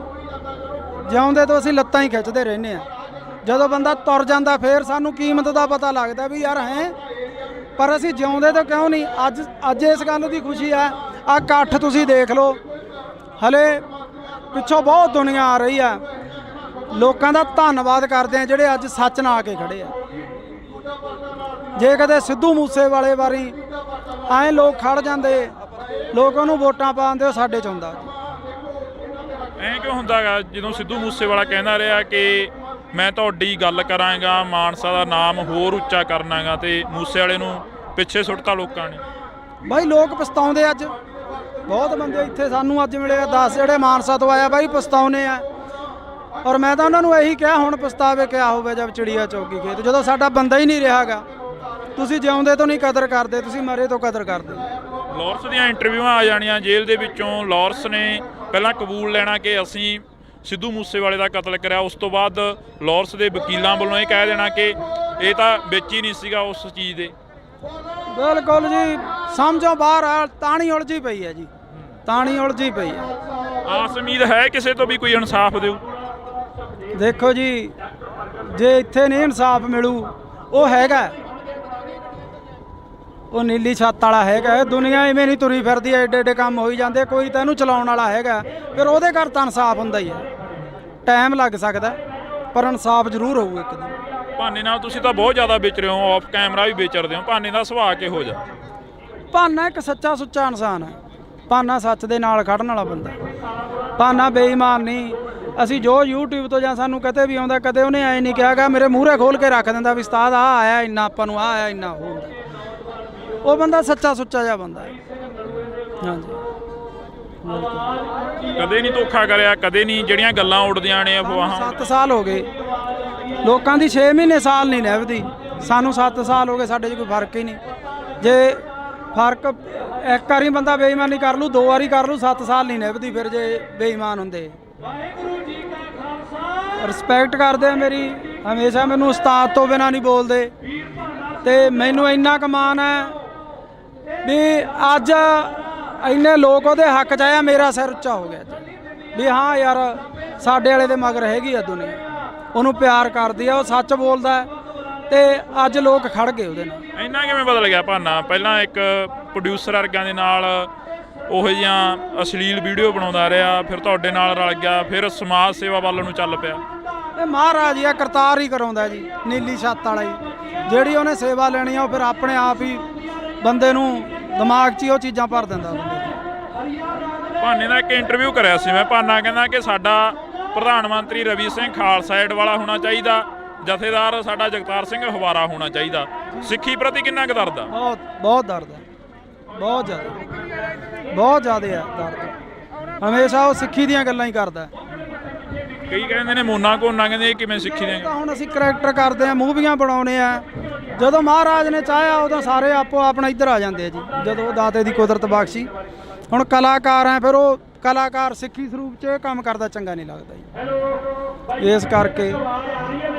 ਜਿਉਂਦੇ ਤੋਂ ਅਸੀਂ ਲੱਤਾਂ ਹੀ ਖਿੱਚਦੇ ਰਹਿੰਦੇ ਆ। ਜਦੋਂ ਬੰਦਾ ਤੁਰ ਜਾਂਦਾ ਫੇਰ ਸਾਨੂੰ ਕੀਮਤ ਦਾ ਪਤਾ ਲੱਗਦਾ ਵੀ ਯਾਰ ਹੈ, ਪਰ ਅਸੀਂ ਜਿਉਂਦੇ ਤੋਂ ਕਿਉਂ ਨਹੀਂ। ਅੱਜ ਇਸ ਗੱਲ ਦੀ ਖੁਸ਼ੀ ਆ। ਆਹ ਇਕੱਠ ਤੁਸੀਂ ਦੇਖ ਲਓ, ਹਲੇ ਪਿੱਛੋਂ ਬਹੁਤ ਦੁਨੀਆ ਆ ਰਹੀ ਆ। ਲੋਕਾਂ ਦਾ ਧੰਨਵਾਦ ਕਰਦੇ ਆ ਜਿਹੜੇ ਅੱਜ ਸੱਚ ਨਾਲ ਆ ਕੇ ਖੜੇ ਆ। ਜੇ ਕਦੇ ਸਿੱਧੂ ਮੂਸੇਵਾਲੇ ਵਾਰੀ ਐਂ ਲੋਕ ਖੜ ਜਾਂਦੇ, ਲੋਕ ਉਹਨੂੰ ਵੋਟਾਂ ਪਾਉਂਦੇ, ਉਹ ਸਾਡੇ 'ਚ ਹੁੰਦਾ। ਐਂ ਕਿਉਂ ਹੁੰਦਾ ਗਾ ਜਦੋਂ ਸਿੱਧੂ ਮੂਸੇਵਾਲਾ ਕਹਿੰਦਾ ਰਿਹਾ ਕਿ ਮੈਂ ਤੁਹਾਡੀ ਗੱਲ ਕਰਾਂਗਾ, ਮਾਨਸਾ ਦਾ ਨਾਮ ਹੋਰ ਉੱਚਾ ਕਰਨਾਗਾ, ਤੇ ਮੂਸੇਵਾਲੇ ਨੂੰ ਪਿੱਛੇ ਸੁੱਟਤਾ ਲੋਕਾਂ ਨੇ? ਬਾਈ ਲੋਕ ਪਛਤਾਉਂਦੇ। ਅੱਜ ਬਹੁਤ ਬੰਦੇ ਇੱਥੇ ਸਾਨੂੰ ਅੱਜ ਮਿਲੇ 10 ਜਿਹੜੇ ਮਾਨਸਾ ਤੋਂ ਆਇਆ ਬਾਈ ਪਛਤਾਉਨੇ ਆ। ਔਰ ਮੈਂ ਤਾਂ ਉਹਨਾਂ ਨੂੰ ਇਹੀ ਕਿਹਾ ਹੁਣ ਪਛਤਾਵੇ ਕਿਆ ਹੋਵੇ ਜਦ ਚਿੜੀਆ ਚੌਕੀ ਖੇਤ, ਜਦੋਂ ਸਾਡਾ ਬੰਦਾ ਹੀ ਨਹੀਂ ਰਿਹਾਗਾ। ਤੁਸੀਂ ਜਿਉਂਦੇ ਤੋਂ ਨਹੀਂ ਕਦਰ ਕਰਦੇ, ਤੁਸੀਂ ਮਰੇ ਤੋਂ ਕਦਰ ਕਰਦੇ। ਲਾਰੈਂਸ ਦੀਆਂ ਇੰਟਰਵਿਊਆਂ ਆ ਜਾਣੀਆਂ ਜੇਲ੍ਹ ਦੇ ਵਿੱਚੋਂ। ਲਾਰੈਂਸ ਨੇ ਪਹਿਲਾਂ ਕਬੂਲ ਲੈਣਾ ਕਿ ਅਸੀਂ ਸਿੱਧੂ ਮੂਸੇਵਾਲੇ ਦਾ ਕਤਲ ਕਰਿਆ, ਉਸ ਤੋਂ ਬਾਅਦ ਲਾਰੈਂਸ ਦੇ ਵਕੀਲਾਂ ਵੱਲੋਂ ਇਹ ਕਹਿ ਦੇਣਾ ਕਿ ਇਹ ਤਾਂ ਵਿੱਚ ਹੀ ਨਹੀਂ ਸੀਗਾ ਉਸ ਚੀਜ਼ ਦੇ। ਬਿਲਕੁਲ ਜੀ, ਸਮਝੋ ਬਾਹਰ ਆ। ਤਾਣੀ ਉਲਝੀ ਪਈ ਹੈ ਜੀ, ਤਾਣੀ ਉਲਝੀ ਪਈ ਹੈ। ਆਸ ਉਮੀਦ ਹੈ ਕਿਸੇ ਤੋਂ ਵੀ ਕੋਈ ਇਨਸਾਫ ਦਿਓ? ਦੇਖੋ ਜੀ, ਜੇ ਇੱਥੇ ਨਹੀਂ ਇਨਸਾਫ ਮਿਲੂ, ਉਹ ਹੈਗਾ, ਉਹ ਨੀਲੀ ਛੱਤ ਵਾਲਾ ਹੈਗਾ। ਦੁਨੀਆ ਇਵੇਂ ਨਹੀਂ ਤੁਰੀ ਫਿਰਦੀ, ਐਡੇ ਐਡੇ ਕੰਮ ਹੋਈ ਜਾਂਦੇ। ਕੋਈ ਤਾਂ ਇਹਨੂੰ ਚਲਾਉਣ ਵਾਲਾ ਹੈਗਾ, ਫਿਰ ਉਹਦੇ ਘਰ ਤਾਂ ਇਨਸਾਫ ਹੁੰਦਾ ਹੀ ਹੈ। ਟਾਈਮ ਲੱਗ ਸਕਦਾ ਪਰ ਇਨਸਾਫ ਜ਼ਰੂਰ ਹੋਊ ਇੱਕ ਦਿਨ। ਭਾਨੇ ਨਾਲ ਤੁਸੀਂ ਤਾਂ ਬਹੁਤ ਜ਼ਿਆਦਾ ਵਿਚਰੇ ਹੋ, ਆਫ ਕੈਮਰਾ ਵੀ ਵਿਚਰਦੇ ਹੋ। ਭਾਨੇ ਦਾ ਸੁਭਾਅ ਕਿਹੋ ਜਿਹਾ? ਭਾਨਾ ਇੱਕ ਸੱਚਾ ਸੁੱਚਾ ਇਨਸਾਨ ਹੈ। ਭਾਨਾ ਸੱਚ ਦੇ ਨਾਲ ਖੜਨ ਵਾਲਾ ਬੰਦਾ। ਭਾਨਾ ਬੇਈਮਾਨ ਨਹੀਂ। ਅਸੀਂ ਜੋ YouTube ਤੋਂ ਜਾਂ ਸਾਨੂੰ ਕਦੇ ਵੀ ਆਉਂਦਾ, ਕਦੇ ਉਹਨੇ ਐਂ ਨਹੀਂ ਕਿਹਾਗਾ ਮੇਰੇ ਮੂਹਰੇ ਖੋਲ ਕੇ ਰੱਖ ਦਿੰਦਾ ਵੀ ਉਸਤਾਦ ਆਹ ਆਇਆ ਇੰਨਾ, ਆਪਾਂ ਨੂੰ ਆਹ ਆਇਆ ਇੰਨਾ। ਉਹ ਬੰਦਾ ਸੱਚਾ ਸੁੱਚਾ ਜਿਹਾ ਬੰਦਾ ਹੈ। ਹਾਂਜੀ, ਕਦੇ ਨਹੀਂ ਧੋਖਾ ਕਰਿਆ, ਕਦੇ ਨਹੀਂ ਜਿਹੜੀਆਂ ਗੱਲਾਂ ਉੱਡਦੀਆਂ ਨੇ ਅਫਵਾਹਾਂ। 7 ਸਾਲ ਹੋ ਗਏ ਲੋਕਾਂ ਦੀ, 6 ਮਹੀਨੇ ਸਾਲ ਨਹੀਂ ਨਿਭਦੀ। ਸਾਨੂੰ 7 ਸਾਲ ਹੋ ਗਏ, ਸਾਡੇ 'ਚ ਕੋਈ ਫਰਕ ਹੀ ਨਹੀਂ। ਜੇ ਫਰਕ ਇੱਕ ਵਾਰੀ ਬੰਦਾ ਬੇਈਮਾਨੀ ਕਰ ਲੂ, 2 ਵਾਰੀ ਕਰ ਲੂ, 7 ਸਾਲ ਨਹੀਂ ਨਿਭਦੀ ਫਿਰ ਜੇ ਬੇਈਮਾਨ ਹੁੰਦੇ। ਰਿਸਪੈਕਟ ਕਰਦੇ ਆ ਮੇਰੀ, ਹਮੇਸ਼ਾ ਮੈਨੂੰ ਉਸਤਾਦ ਤੋਂ ਬਿਨਾਂ ਨਹੀਂ ਬੋਲਦੇ। ਤੇ ਮੈਨੂੰ ਇੰਨਾ ਕੁ ਮਾਣ ਹੈ ਵੀ ਅੱਜ ਇੰਨੇ ਲੋਕ ਉਹਦੇ ਹੱਕ 'ਚ ਆਇਆ, ਮੇਰਾ ਸਿਰ ਉੱਚਾ ਹੋ ਗਿਆ ਵੀ ਹਾਂ ਯਾਰ ਸਾਡੇ ਵਾਲੇ ਦੇ ਮਗਰ ਹੈਗੀ ਆ ਦੁਨੀਆ, ਉਹਨੂੰ ਪਿਆਰ ਕਰਦੀ ਆ, ਉਹ ਸੱਚ ਬੋਲਦਾ ਤੇ ਅੱਜ ਲੋਕ ਖੜ ਗਏ ਉਹਦੇ ਨਾਲ। ਇੰਨਾ ਕਿਵੇਂ ਬਦਲ ਗਿਆ ਭਾਨਾ? ਪਹਿਲਾਂ ਇੱਕ ਪ੍ਰੋਡਿਊਸਰ ਵਰਗਿਆਂ ਦੇ ਨਾਲ ਉਹੋ ਜਿਹੀਆਂ ਅਸ਼ਲੀਲ ਵੀਡੀਓ ਬਣਾਉਂਦਾ ਰਿਹਾ, ਫਿਰ ਤੁਹਾਡੇ ਨਾਲ ਰਲ ਗਿਆ, ਫਿਰ ਸਮਾਜ ਸੇਵਾ ਵੱਲ ਨੂੰ ਚੱਲ ਪਿਆ। ਇਹ ਮਹਾਰਾਜ ਹੀ ਆ, ਕਰਤਾਰ ਹੀ ਕਰਾਉਂਦਾ ਜੀ, ਨੀਲੀ ਛੱਤ ਵਾਲਾ ਹੀ। ਜਿਹੜੀ ਉਹਨੇ ਸੇਵਾ ਲੈਣੀ ਆ ਉਹ ਫਿਰ ਆਪਣੇ ਆਪ ਹੀ ਬੰਦੇ ਨੂੰ ਦਿਮਾਗ 'ਚ ਹੀ ਉਹ ਚੀਜ਼ਾਂ ਭਰ ਦਿੰਦਾ ਬੰਦੇ ਨੂੰ। ਭਾਨੇ ਦਾ ਇੱਕ ਇੰਟਰਵਿਊ ਕਰਿਆ ਸੀ ਮੈਂ। ਭਾਨਾ ਕਹਿੰਦਾ ਕਿ ਸਾਡਾ ਪ੍ਰਧਾਨ ਮੰਤਰੀ ਰਵੀ ਸਿੰਘ ਖਾਲਸਾ ਏਡ ਵਾਲਾ ਹੋਣਾ ਚਾਹੀਦਾ, ਜਥੇਦਾਰ ਸਾਡਾ ਜਗਤਾਰ ਸਿੰਘ ਹਵਾਰਾ ਹੋਣਾ ਚਾਹੀਦਾ। ਸਿੱਖੀ ਪ੍ਰਤੀ ਕਿੰਨਾ ਕੁ ਦਰਦ ਆ? ਬਹੁਤ ਦਰਦ ਹੈ, ਬਹੁਤ ਜ਼ਿਆਦਾ ਹੈ ਦਰਦ। ਹਮੇਸ਼ਾ ਉਹ ਸਿੱਖੀ ਦੀਆਂ ਗੱਲਾਂ ਹੀ ਕਰਦਾ। ਕਈ ਕਹਿੰਦੇ ਨੇ ਮੋਨਾ ਕੋਨਾ, ਕਹਿੰਦੇ ਇਹ ਕਿਵੇਂ ਸਿੱਖੀ ਦੀਆਂ? ਹੁਣ ਅਸੀਂ ਕਰੈਕਟਰ ਕਰਦੇ ਆ, ਮੂਵੀਆਂ ਬਣਾਉਣੇ ਆ। ਜਦੋਂ ਮਹਾਰਾਜ ਨੇ ਚਾਹਿਆ ਉਦੋਂ ਸਾਰੇ ਆਪੋ ਆਪਣਾ ਇੱਧਰ ਆ ਜਾਂਦੇ ਆ ਜੀ, ਜਦੋਂ ਦਾਤੇ ਦੀ ਕੁਦਰਤ ਬਖਸ਼ੀ। ਹੁਣ ਕਲਾਕਾਰ ਆ, ਫਿਰ ਉਹ ਕਲਾਕਾਰ ਸਿੱਖੀ ਸਰੂਪ 'ਚ ਇਹ ਕੰਮ ਕਰਦਾ ਚੰਗਾ ਨਹੀਂ ਲੱਗਦਾ ਜੀ। ਇਸ ਕਰਕੇ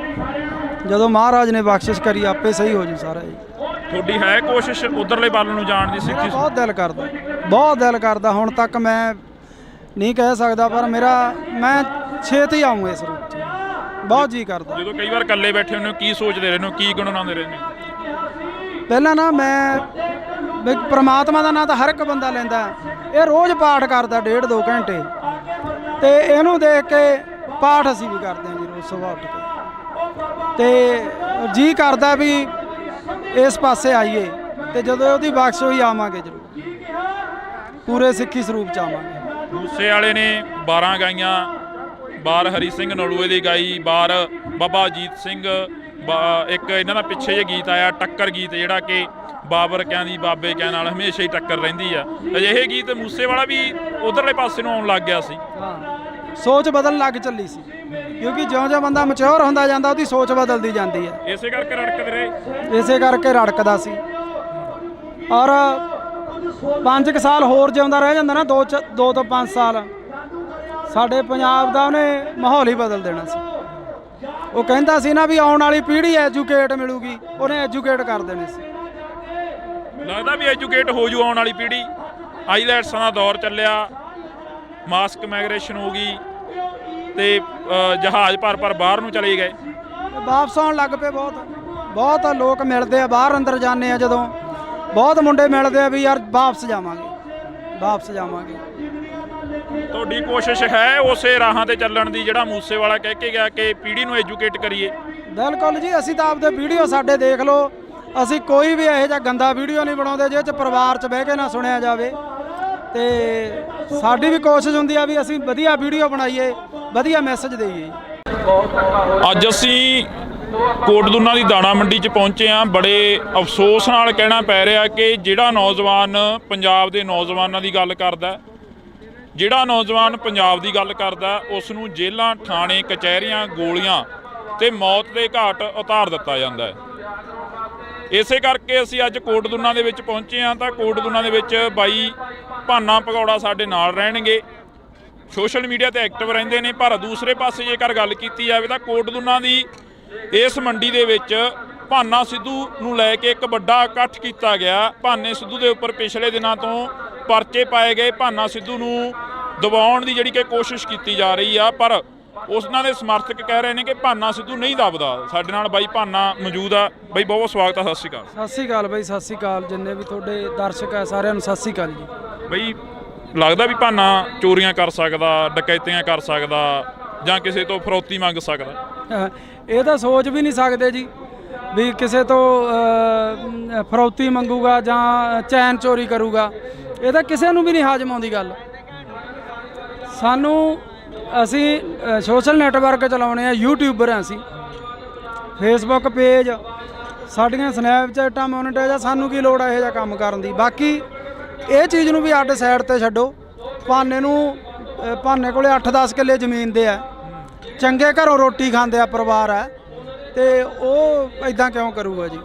ਜਦੋਂ ਮਹਾਰਾਜ ਨੇ ਬਖਸ਼ਿਸ਼ ਕਰੀ ਆਪੇ ਸਹੀ ਹੋ ਜੂ ਸਾਰਾ ਜੀ। ਤੁਹਾਡੀ ਹੈ ਕੋਸ਼ਿਸ਼ ਉਧਰਲੇ ਵੱਲ ਨੂੰ ਜਾਣ ਦੀ? ਸਿੱਖੀ ਬਹੁਤ ਦਿਲ ਕਰਦਾ, ਬਹੁਤ ਦਿਲ ਕਰਦਾ। ਹੁਣ ਤੱਕ ਮੈਂ ਨਹੀਂ ਕਹਿ ਸਕਦਾ, ਪਰ ਮੈਂ ਛੇਤੀ ਆਊਂ ਇਸ ਰੂਪ 'ਚ, ਬਹੁਤ ਜੀ ਕਰਦਾ। ਜਦੋਂ ਕਈ ਵਾਰ ਇਕੱਲੇ ਬੈਠੇ ਹੁੰਦੇ ਹੋ ਕੀ ਸੋਚਦੇ ਰਹਿੰਦੇ ਹੋ, ਕੀ ਗੁਣਗੁਣਾਉਂਦੇ ਰਹਿੰਦੇ ਹੋ? ਪਹਿਲਾਂ ਨਾ ਮੈਂ ਵੀ ਪ੍ਰਮਾਤਮਾ ਦਾ ਨਾਂ ਤਾਂ ਹਰ ਇੱਕ ਬੰਦਾ ਲੈਂਦਾ, ਇਹ ਰੋਜ਼ ਪਾਠ ਕਰਦਾ 1.5-2 ਘੰਟੇ, ਤੇ ਇਹਨੂੰ ਦੇਖ ਕੇ ਪਾਠ ਅਸੀਂ ਵੀ ਕਰਦੇ ਹਾਂ ਜੀ ਰੋਜ਼ ਸੁਬਾਹ ਉੱਠ ਕੇ, ਤੇ ਜੀ ਕਰਦਾ ਵੀ ਇਸ ਪਾਸੇ ਆਈਏ, ਤੇ ਜਦੋਂ ਉਹਦੀ ਬਖਸ਼ ਹੋਈ ਆਵਾਂਗੇ ਜ਼ਰੂਰ, ਪੂਰੇ ਸਿੱਖੀ ਸਰੂਪ 'ਚ ਆਵਾਂਗੇ। ਮੂਸੇ ਵਾਲੇ ਨੇ 12 ਗਾਈਆਂ, ਬਾਰ ਹਰੀ ਸਿੰਘ ਨਲੂਏ ਦੀ ਗਾਈ, ਬਾਰ ਬਾਬਾ ਅਜੀਤ ਸਿੰਘ, ਇੱਕ ਇਹਨਾਂ ਦਾ ਪਿੱਛੇ ਜੇ ਗੀਤ ਆਇਆ ਟੱਕਰ ਗੀਤ, ਜਿਹੜਾ ਕਿ ਬਾਬਰ ਕਿਆਂ ਦੀ ਬਾਬੇ ਕਿਆਂ ਨਾਲ ਹਮੇਸ਼ਾ ਹੀ ਟੱਕਰ ਰਹਿੰਦੀ ਆ। ਅਜਿਹੇ ਗੀਤ ਮੂਸੇ ਵਾਲਾ ਵੀ ਉਧਰਲੇ ਪਾਸੇ ਨੂੰ ਆਉਣ ਲੱਗ ਗਿਆ ਸੀ। ਹਾਂ, ਸੋਚ ਬਦਲਣ ਲੱਗ ਚੱਲੀ ਸੀ, ਕਿਉਂਕਿ ਜਿਉਂ-ਜਿਉਂ ਬੰਦਾ ਮੈਚੁਰ ਹੁੰਦਾ ਜਾਂਦਾ ਉਹਦੀ ਸੋਚ ਬਦਲਦੀ ਜਾਂਦੀ ਹੈ। ਇਸੇ ਕਰਕੇ ਰੜਕਦੇ ਰਹੇ, ਇਸੇ ਕਰਕੇ ਰੜਕਦਾ ਸੀ। ਔਰ 5 ਸਾਲ ਹੋਰ ਜਿਉਂਦਾ ਰਹਿ ਜਾਂਦਾ ਨਾ, 2 ਤੋਂ 5 ਸਾਲ, ਸਾਡੇ ਪੰਜਾਬ ਦਾ ਉਹਨੇ ਮਾਹੌਲ ਹੀ ਬਦਲ ਦੇਣਾ ਸੀ। ਉਹ ਕਹਿੰਦਾ ਸੀ ਨਾ ਵੀ ਆਉਣ ਵਾਲੀ ਪੀੜ੍ਹੀ ਐਜੂਕੇਟ ਮਿਲੂਗੀ, ਉਹਨੇ ਐਜੂਕੇਟ ਕਰ ਦੇਣੇ ਸੀ। ਲੱਗਦਾ ਵੀ ਐਜੂਕੇਟ ਹੋ ਜੂ ਆਉਣ ਵਾਲੀ ਪੀੜ੍ਹੀ। ਆਈਲੈਟਸਾਂ ਦਾ ਦੌਰ ਚੱਲਿਆ, ਮਾਸਕ ਮਾਈਗ੍ਰੇਸ਼ਨ ਹੋ ਗਈ, ਤੇ ਜਹਾਜ਼ ਭਰ ਬਾਹਰ ਨੂੰ ਚਲੇ ਗਏ, ਵਾਪਸ ਆਉਣ ਲੱਗ ਪਏ। ਬਹੁਤ ਲੋਕ ਮਿਲਦੇ ਆ, ਬਾਹਰ ਅੰਦਰ ਜਾਂਦੇ ਆ ਜਦੋਂ, ਬਹੁਤ ਮੁੰਡੇ ਮਿਲਦੇ ਆ ਵੀ ਯਾਰ ਵਾਪਸ ਜਾਵਾਂਗੇ। ਤੁਹਾਡੀ ਕੋਸ਼ਿਸ਼ ਹੈ ਉਸੇ ਰਾਹਾਂ ਤੇ ਚੱਲਣ ਦੀ ਜਿਹੜਾ ਮੂਸੇ ਵਾਲਾ ਕਹਿ ਕੇ ਗਿਆ ਕਿ ਪੀੜ੍ਹੀ ਨੂੰ ਐਜੂਕੇਟ ਕਰੀਏ? ਬਿਲਕੁਲ ਜੀ, ਅਸੀਂ ਤਾਂ ਆਪਦੇ ਵੀਡੀਓ ਸਾਡੇ ਦੇਖ ਲਓ, ਅਸੀਂ ਕੋਈ ਵੀ ਇਹੋ ਜਿਹਾ ਗੰਦਾ ਵੀਡੀਓ ਨਹੀਂ ਬਣਾਉਂਦੇ ਜਿਹਦੇ 'ਚ ਪਰਿਵਾਰ 'ਚ ਬਹਿ ਕੇ ਨਾ ਸੁਣਿਆ ਜਾਵੇ, ਤੇ ਸਾਡੀ ਵੀ ਕੋਸ਼ਿਸ਼ ਹੁੰਦੀ ਆ ਵੀ ਅਸੀਂ ਵਧੀਆ ਵੀਡੀਓ ਬਣਾਈਏ, ਵਧੀਆ ਮੈਸੇਜ ਦੇਈਏ। ਅੱਜ ਅਸੀਂ ਕੋਟਦੁਨਾ ਦੀ ਦਾਣਾ ਮੰਡੀ 'ਚ ਪਹੁੰਚੇ ਹਾਂ। ਬੜੇ ਅਫਸੋਸ ਨਾਲ ਕਹਿਣਾ ਪੈ ਰਿਹਾ ਕਿ ਜਿਹੜਾ ਨੌਜਵਾਨ ਪੰਜਾਬ ਦੇ ਨੌਜਵਾਨਾਂ ਦੀ ਗੱਲ ਕਰਦਾ, ਜਿਹੜਾ ਨੌਜਵਾਨ ਪੰਜਾਬ ਦੀ ਗੱਲ ਕਰਦਾ, ਉਸ ਨੂੰ ਜੇਲ੍ਹਾਂ, ਥਾਣੇ, ਕਚਹਿਰੀਆਂ, ਗੋਲੀਆਂ ਤੇ ਮੌਤ ਦੇ ਘਾਟ ਉਤਾਰ ਦਿੱਤਾ ਜਾਂਦਾ ਹੈ। ਇਸੇ ਕਰਕੇ ਅਸੀਂ ਅੱਜ ਕੋਟਦੁਨਾ ਦੇ ਵਿੱਚ ਪਹੁੰਚੇ ਹਾਂ। ਤਾਂ ਕੋਟਦੁਨਾ ਦੇ ਵਿੱਚ ਬਾਈ ਭਾਨਾ ਭਗੌੜਾ ਸਾਡੇ ਨਾਲ ਰਹਿਣਗੇ, ਸੋਸ਼ਲ ਮੀਡੀਆ ਤੇ ਐਕਟਿਵ ਰਹਿੰਦੇ ਨੇ। ਪਰ ਦੂਸਰੇ ਪਾਸੇ ਜੇਕਰ ਗੱਲ ਕੀਤੀ ਜਾਵੇ ਤਾਂ ਕੋਟਦੁਨਾ ਦੀ ਇਸ ਮੰਡੀ ਦੇ ਵਿੱਚ ਭਾਨਾ ਸਿੱਧੂ ਨੂੰ ਲੈ ਕੇ ਇੱਕ ਵੱਡਾ ਇਕੱਠ ਕੀਤਾ ਗਿਆ। ਭਾਨੇ ਸਿੱਧੂ ਦੇ ਉੱਪਰ ਪਿਛਲੇ ਦਿਨਾਂ ਤੋਂ ਪਰਚੇ ਪਾਏ ਗਏ, ਭਾਨਾ ਸਿੱਧੂ ਨੂੰ ਦਬਾਉਣ ਦੀ ਜਿਹੜੀ ਕਿ ਕੋਸ਼ਿਸ਼ ਕੀਤੀ ਜਾ ਰਹੀ ਆ, ਪਰ ਉਹਨਾਂ ਦੇ ਸਮਰਥਕ ਕਹਿ ਰਹੇ ਨੇ ਕਿ ਭਾਨਾ ਸਿੱਧੂ ਨਹੀਂ ਦਬਦਾ। ਸਾਡੇ ਨਾਲ ਬਾਈ ਭਾਨਾ ਮੌਜੂਦ ਆ। ਬਾਈ ਬਹੁਤ ਸਵਾਗਤ ਆ, ਸਤਿ ਸ਼੍ਰੀ ਅਕਾਲ। ਸਤਿ ਸ਼੍ਰੀ ਅਕਾਲ ਬਾਈ, ਸਤਿ ਸ਼੍ਰੀ ਅਕਾਲ ਜਿੰਨੇ ਵੀ ਤੁਹਾਡੇ ਦਰਸ਼ਕ ਆ ਸਾਰਿਆਂ ਨੂੰ ਸਤਿ ਸ਼੍ਰੀ ਅਕਾਲ ਜੀ। ਬਾਈ ਲੱਗਦਾ ਵੀ ਭਾਨਾ ਚੋਰੀਆਂ ਕਰ ਸਕਦਾ, ਡਕੈਤੀਆਂ ਕਰ ਸਕਦਾ, ਜਾਂ ਕਿਸੇ ਤੋਂ ਫਰੌਤੀ ਮੰਗ ਸਕਦਾ? ਇਹ ਤਾਂ ਸੋਚ ਵੀ ਨਹੀਂ ਸਕਦੇ ਜੀ ਵੀ ਕਿਸੇ ਤੋਂ ਫਰੌਤੀ ਮੰਗੂਗਾ ਜਾਂ ਚੈਨ ਚੋਰੀ ਕਰੂਗਾ। ਇਹ ਤਾਂ ਕਿਸੇ ਨੂੰ ਵੀ ਨਹੀਂ ਹਾਜ਼ਮ ਆਉਂਦੀ ਗੱਲ। ਅਸੀਂ ਸੋਸ਼ਲ ਨੈਟਵਰਕ ਚਲਾਉਣੇ ਆ, ਯੂਟਿਊਬਰ ਆ ਅਸੀਂ, ਫੇਸਬੁੱਕ ਪੇਜ, ਸਾਡੀਆਂ ਸਨੈਪਚੈਟਾਂ ਮੋਨੀਟਾਈਜ਼ ਆ, ਸਾਨੂੰ ਕੀ ਲੋੜ ਆ ਇਹੋ ਜਿਹਾ ਕੰਮ ਕਰਨ ਦੀ। ਬਾਕੀ ਇਹ ਚੀਜ਼ ਨੂੰ ਵੀ ਅੱਡ ਸਾਈਡ ਤੇ ਛੱਡੋ। ਭਾਨੇ ਕੋਲੇ 8-10 ਕਿੱਲੇ ਜ਼ਮੀਨ ਦੇ ਆ, ਚੰਗੇ ਘਰੋਂ ਰੋਟੀ ਖਾਂਦੇ ਆ ਪਰਿਵਾਰ ਆ, ਤੇ ਉਹ ਇਦਾਂ ਕਿਉਂ ਕਰੂਗਾ ਜੀ?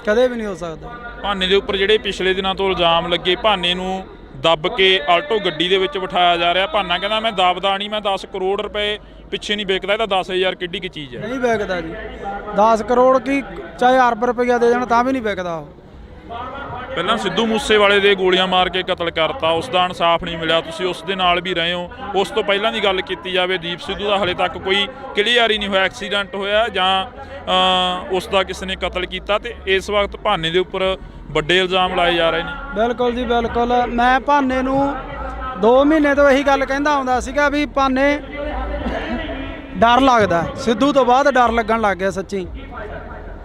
ਕਦੇ ਵੀ ਨਹੀਂ ਹੋ ਸਕਦਾ। ਭਾਨੇ ਦੇ ਉੱਪਰ ਜਿਹੜੇ ਪਿਛਲੇ ਦਿਨਾਂ ਤੋਂ ਇਲਜ਼ਾਮ ਲੱਗੇ, ਭਾਨੇ ਨੂੰ ਦੱਬ ਕੇ ਆਲਟੋ ਗੱਡੀ ਦੇ ਵਿੱਚ ਬਿਠਾਇਆ ਜਾ ਰਿਹਾ। ਭਾਨਾ ਕਹਿੰਦਾ ਮੈਂ ਦਬਦਾ ਨਹੀਂ, ਮੈਂ 10 ਕਰੋੜ ਰੁਪਏ ਪਿੱਛੇ ਨਹੀਂ ਵਿਕਦਾ, ਇਹ ਤਾਂ 10,000 ਕਿੱਡੀ ਕੀ ਚੀਜ਼ ਹੈ? ਨਹੀਂ ਵਿਕਦਾ ਜੀ, 10 ਕਰੋੜ ਕੀ ਚਾਹੇ ਅਰਬ ਰੁਪਈਆ ਦੇ ਜਾਣ ਤਾਂ ਵੀ ਨਹੀਂ ਵਿਕਦਾ ਉਹ। ਪਹਿਲਾਂ ਸਿੱਧੂ ਮੂਸੇਵਾਲੇ ਦੇ ਗੋਲੀਆਂ ਮਾਰ ਕੇ ਕਤਲ ਕਰਤਾ, ਉਸ ਦਾ ਇਨਸਾਫ ਨਹੀਂ ਮਿਲਿਆ, ਤੁਸੀਂ ਉਸ ਦੇ ਨਾਲ ਵੀ ਰਹੇ ਹੋ। ਉਸ ਤੋਂ ਪਹਿਲਾਂ ਦੀ ਗੱਲ ਕੀਤੀ ਜਾਵੇ, ਦੀਪ ਸਿੱਧੂ ਦਾ ਹਲੇ ਤੱਕ ਕੋਈ ਕਲੀਅਰ ਹੀ ਨਹੀਂ ਹੋਇਆ, ਐਕਸੀਡੈਂਟ ਹੋਇਆ ਜਾਂ ਉਸ ਦਾ ਕਿਸੇ ਨੇ ਕਤਲ ਕੀਤਾ, ਤੇ ਇਸ ਵਕਤ ਭਾਨੇ ਦੇ ਉੱਪਰ ਵੱਡੇ ਇਲਜ਼ਾਮ ਲਾਏ ਜਾ ਰਹੇ ਨੇ। ਬਿਲਕੁਲ ਜੀ ਬਿਲਕੁਲ। ਮੈਂ ਭਾਨੇ ਨੂੰ 2 ਮਹੀਨੇ ਤੋਂ ਇਹੀ ਗੱਲ ਕਹਿੰਦਾ ਆਉਂਦਾ ਸੀਗਾ ਵੀ ਭਾਨੇ ਡਰ ਲੱਗਦਾ, ਸਿੱਧੂ ਤੋਂ ਬਾਅਦ ਡਰ ਲੱਗਣ ਲੱਗ ਗਿਆ। ਸੱਚੀ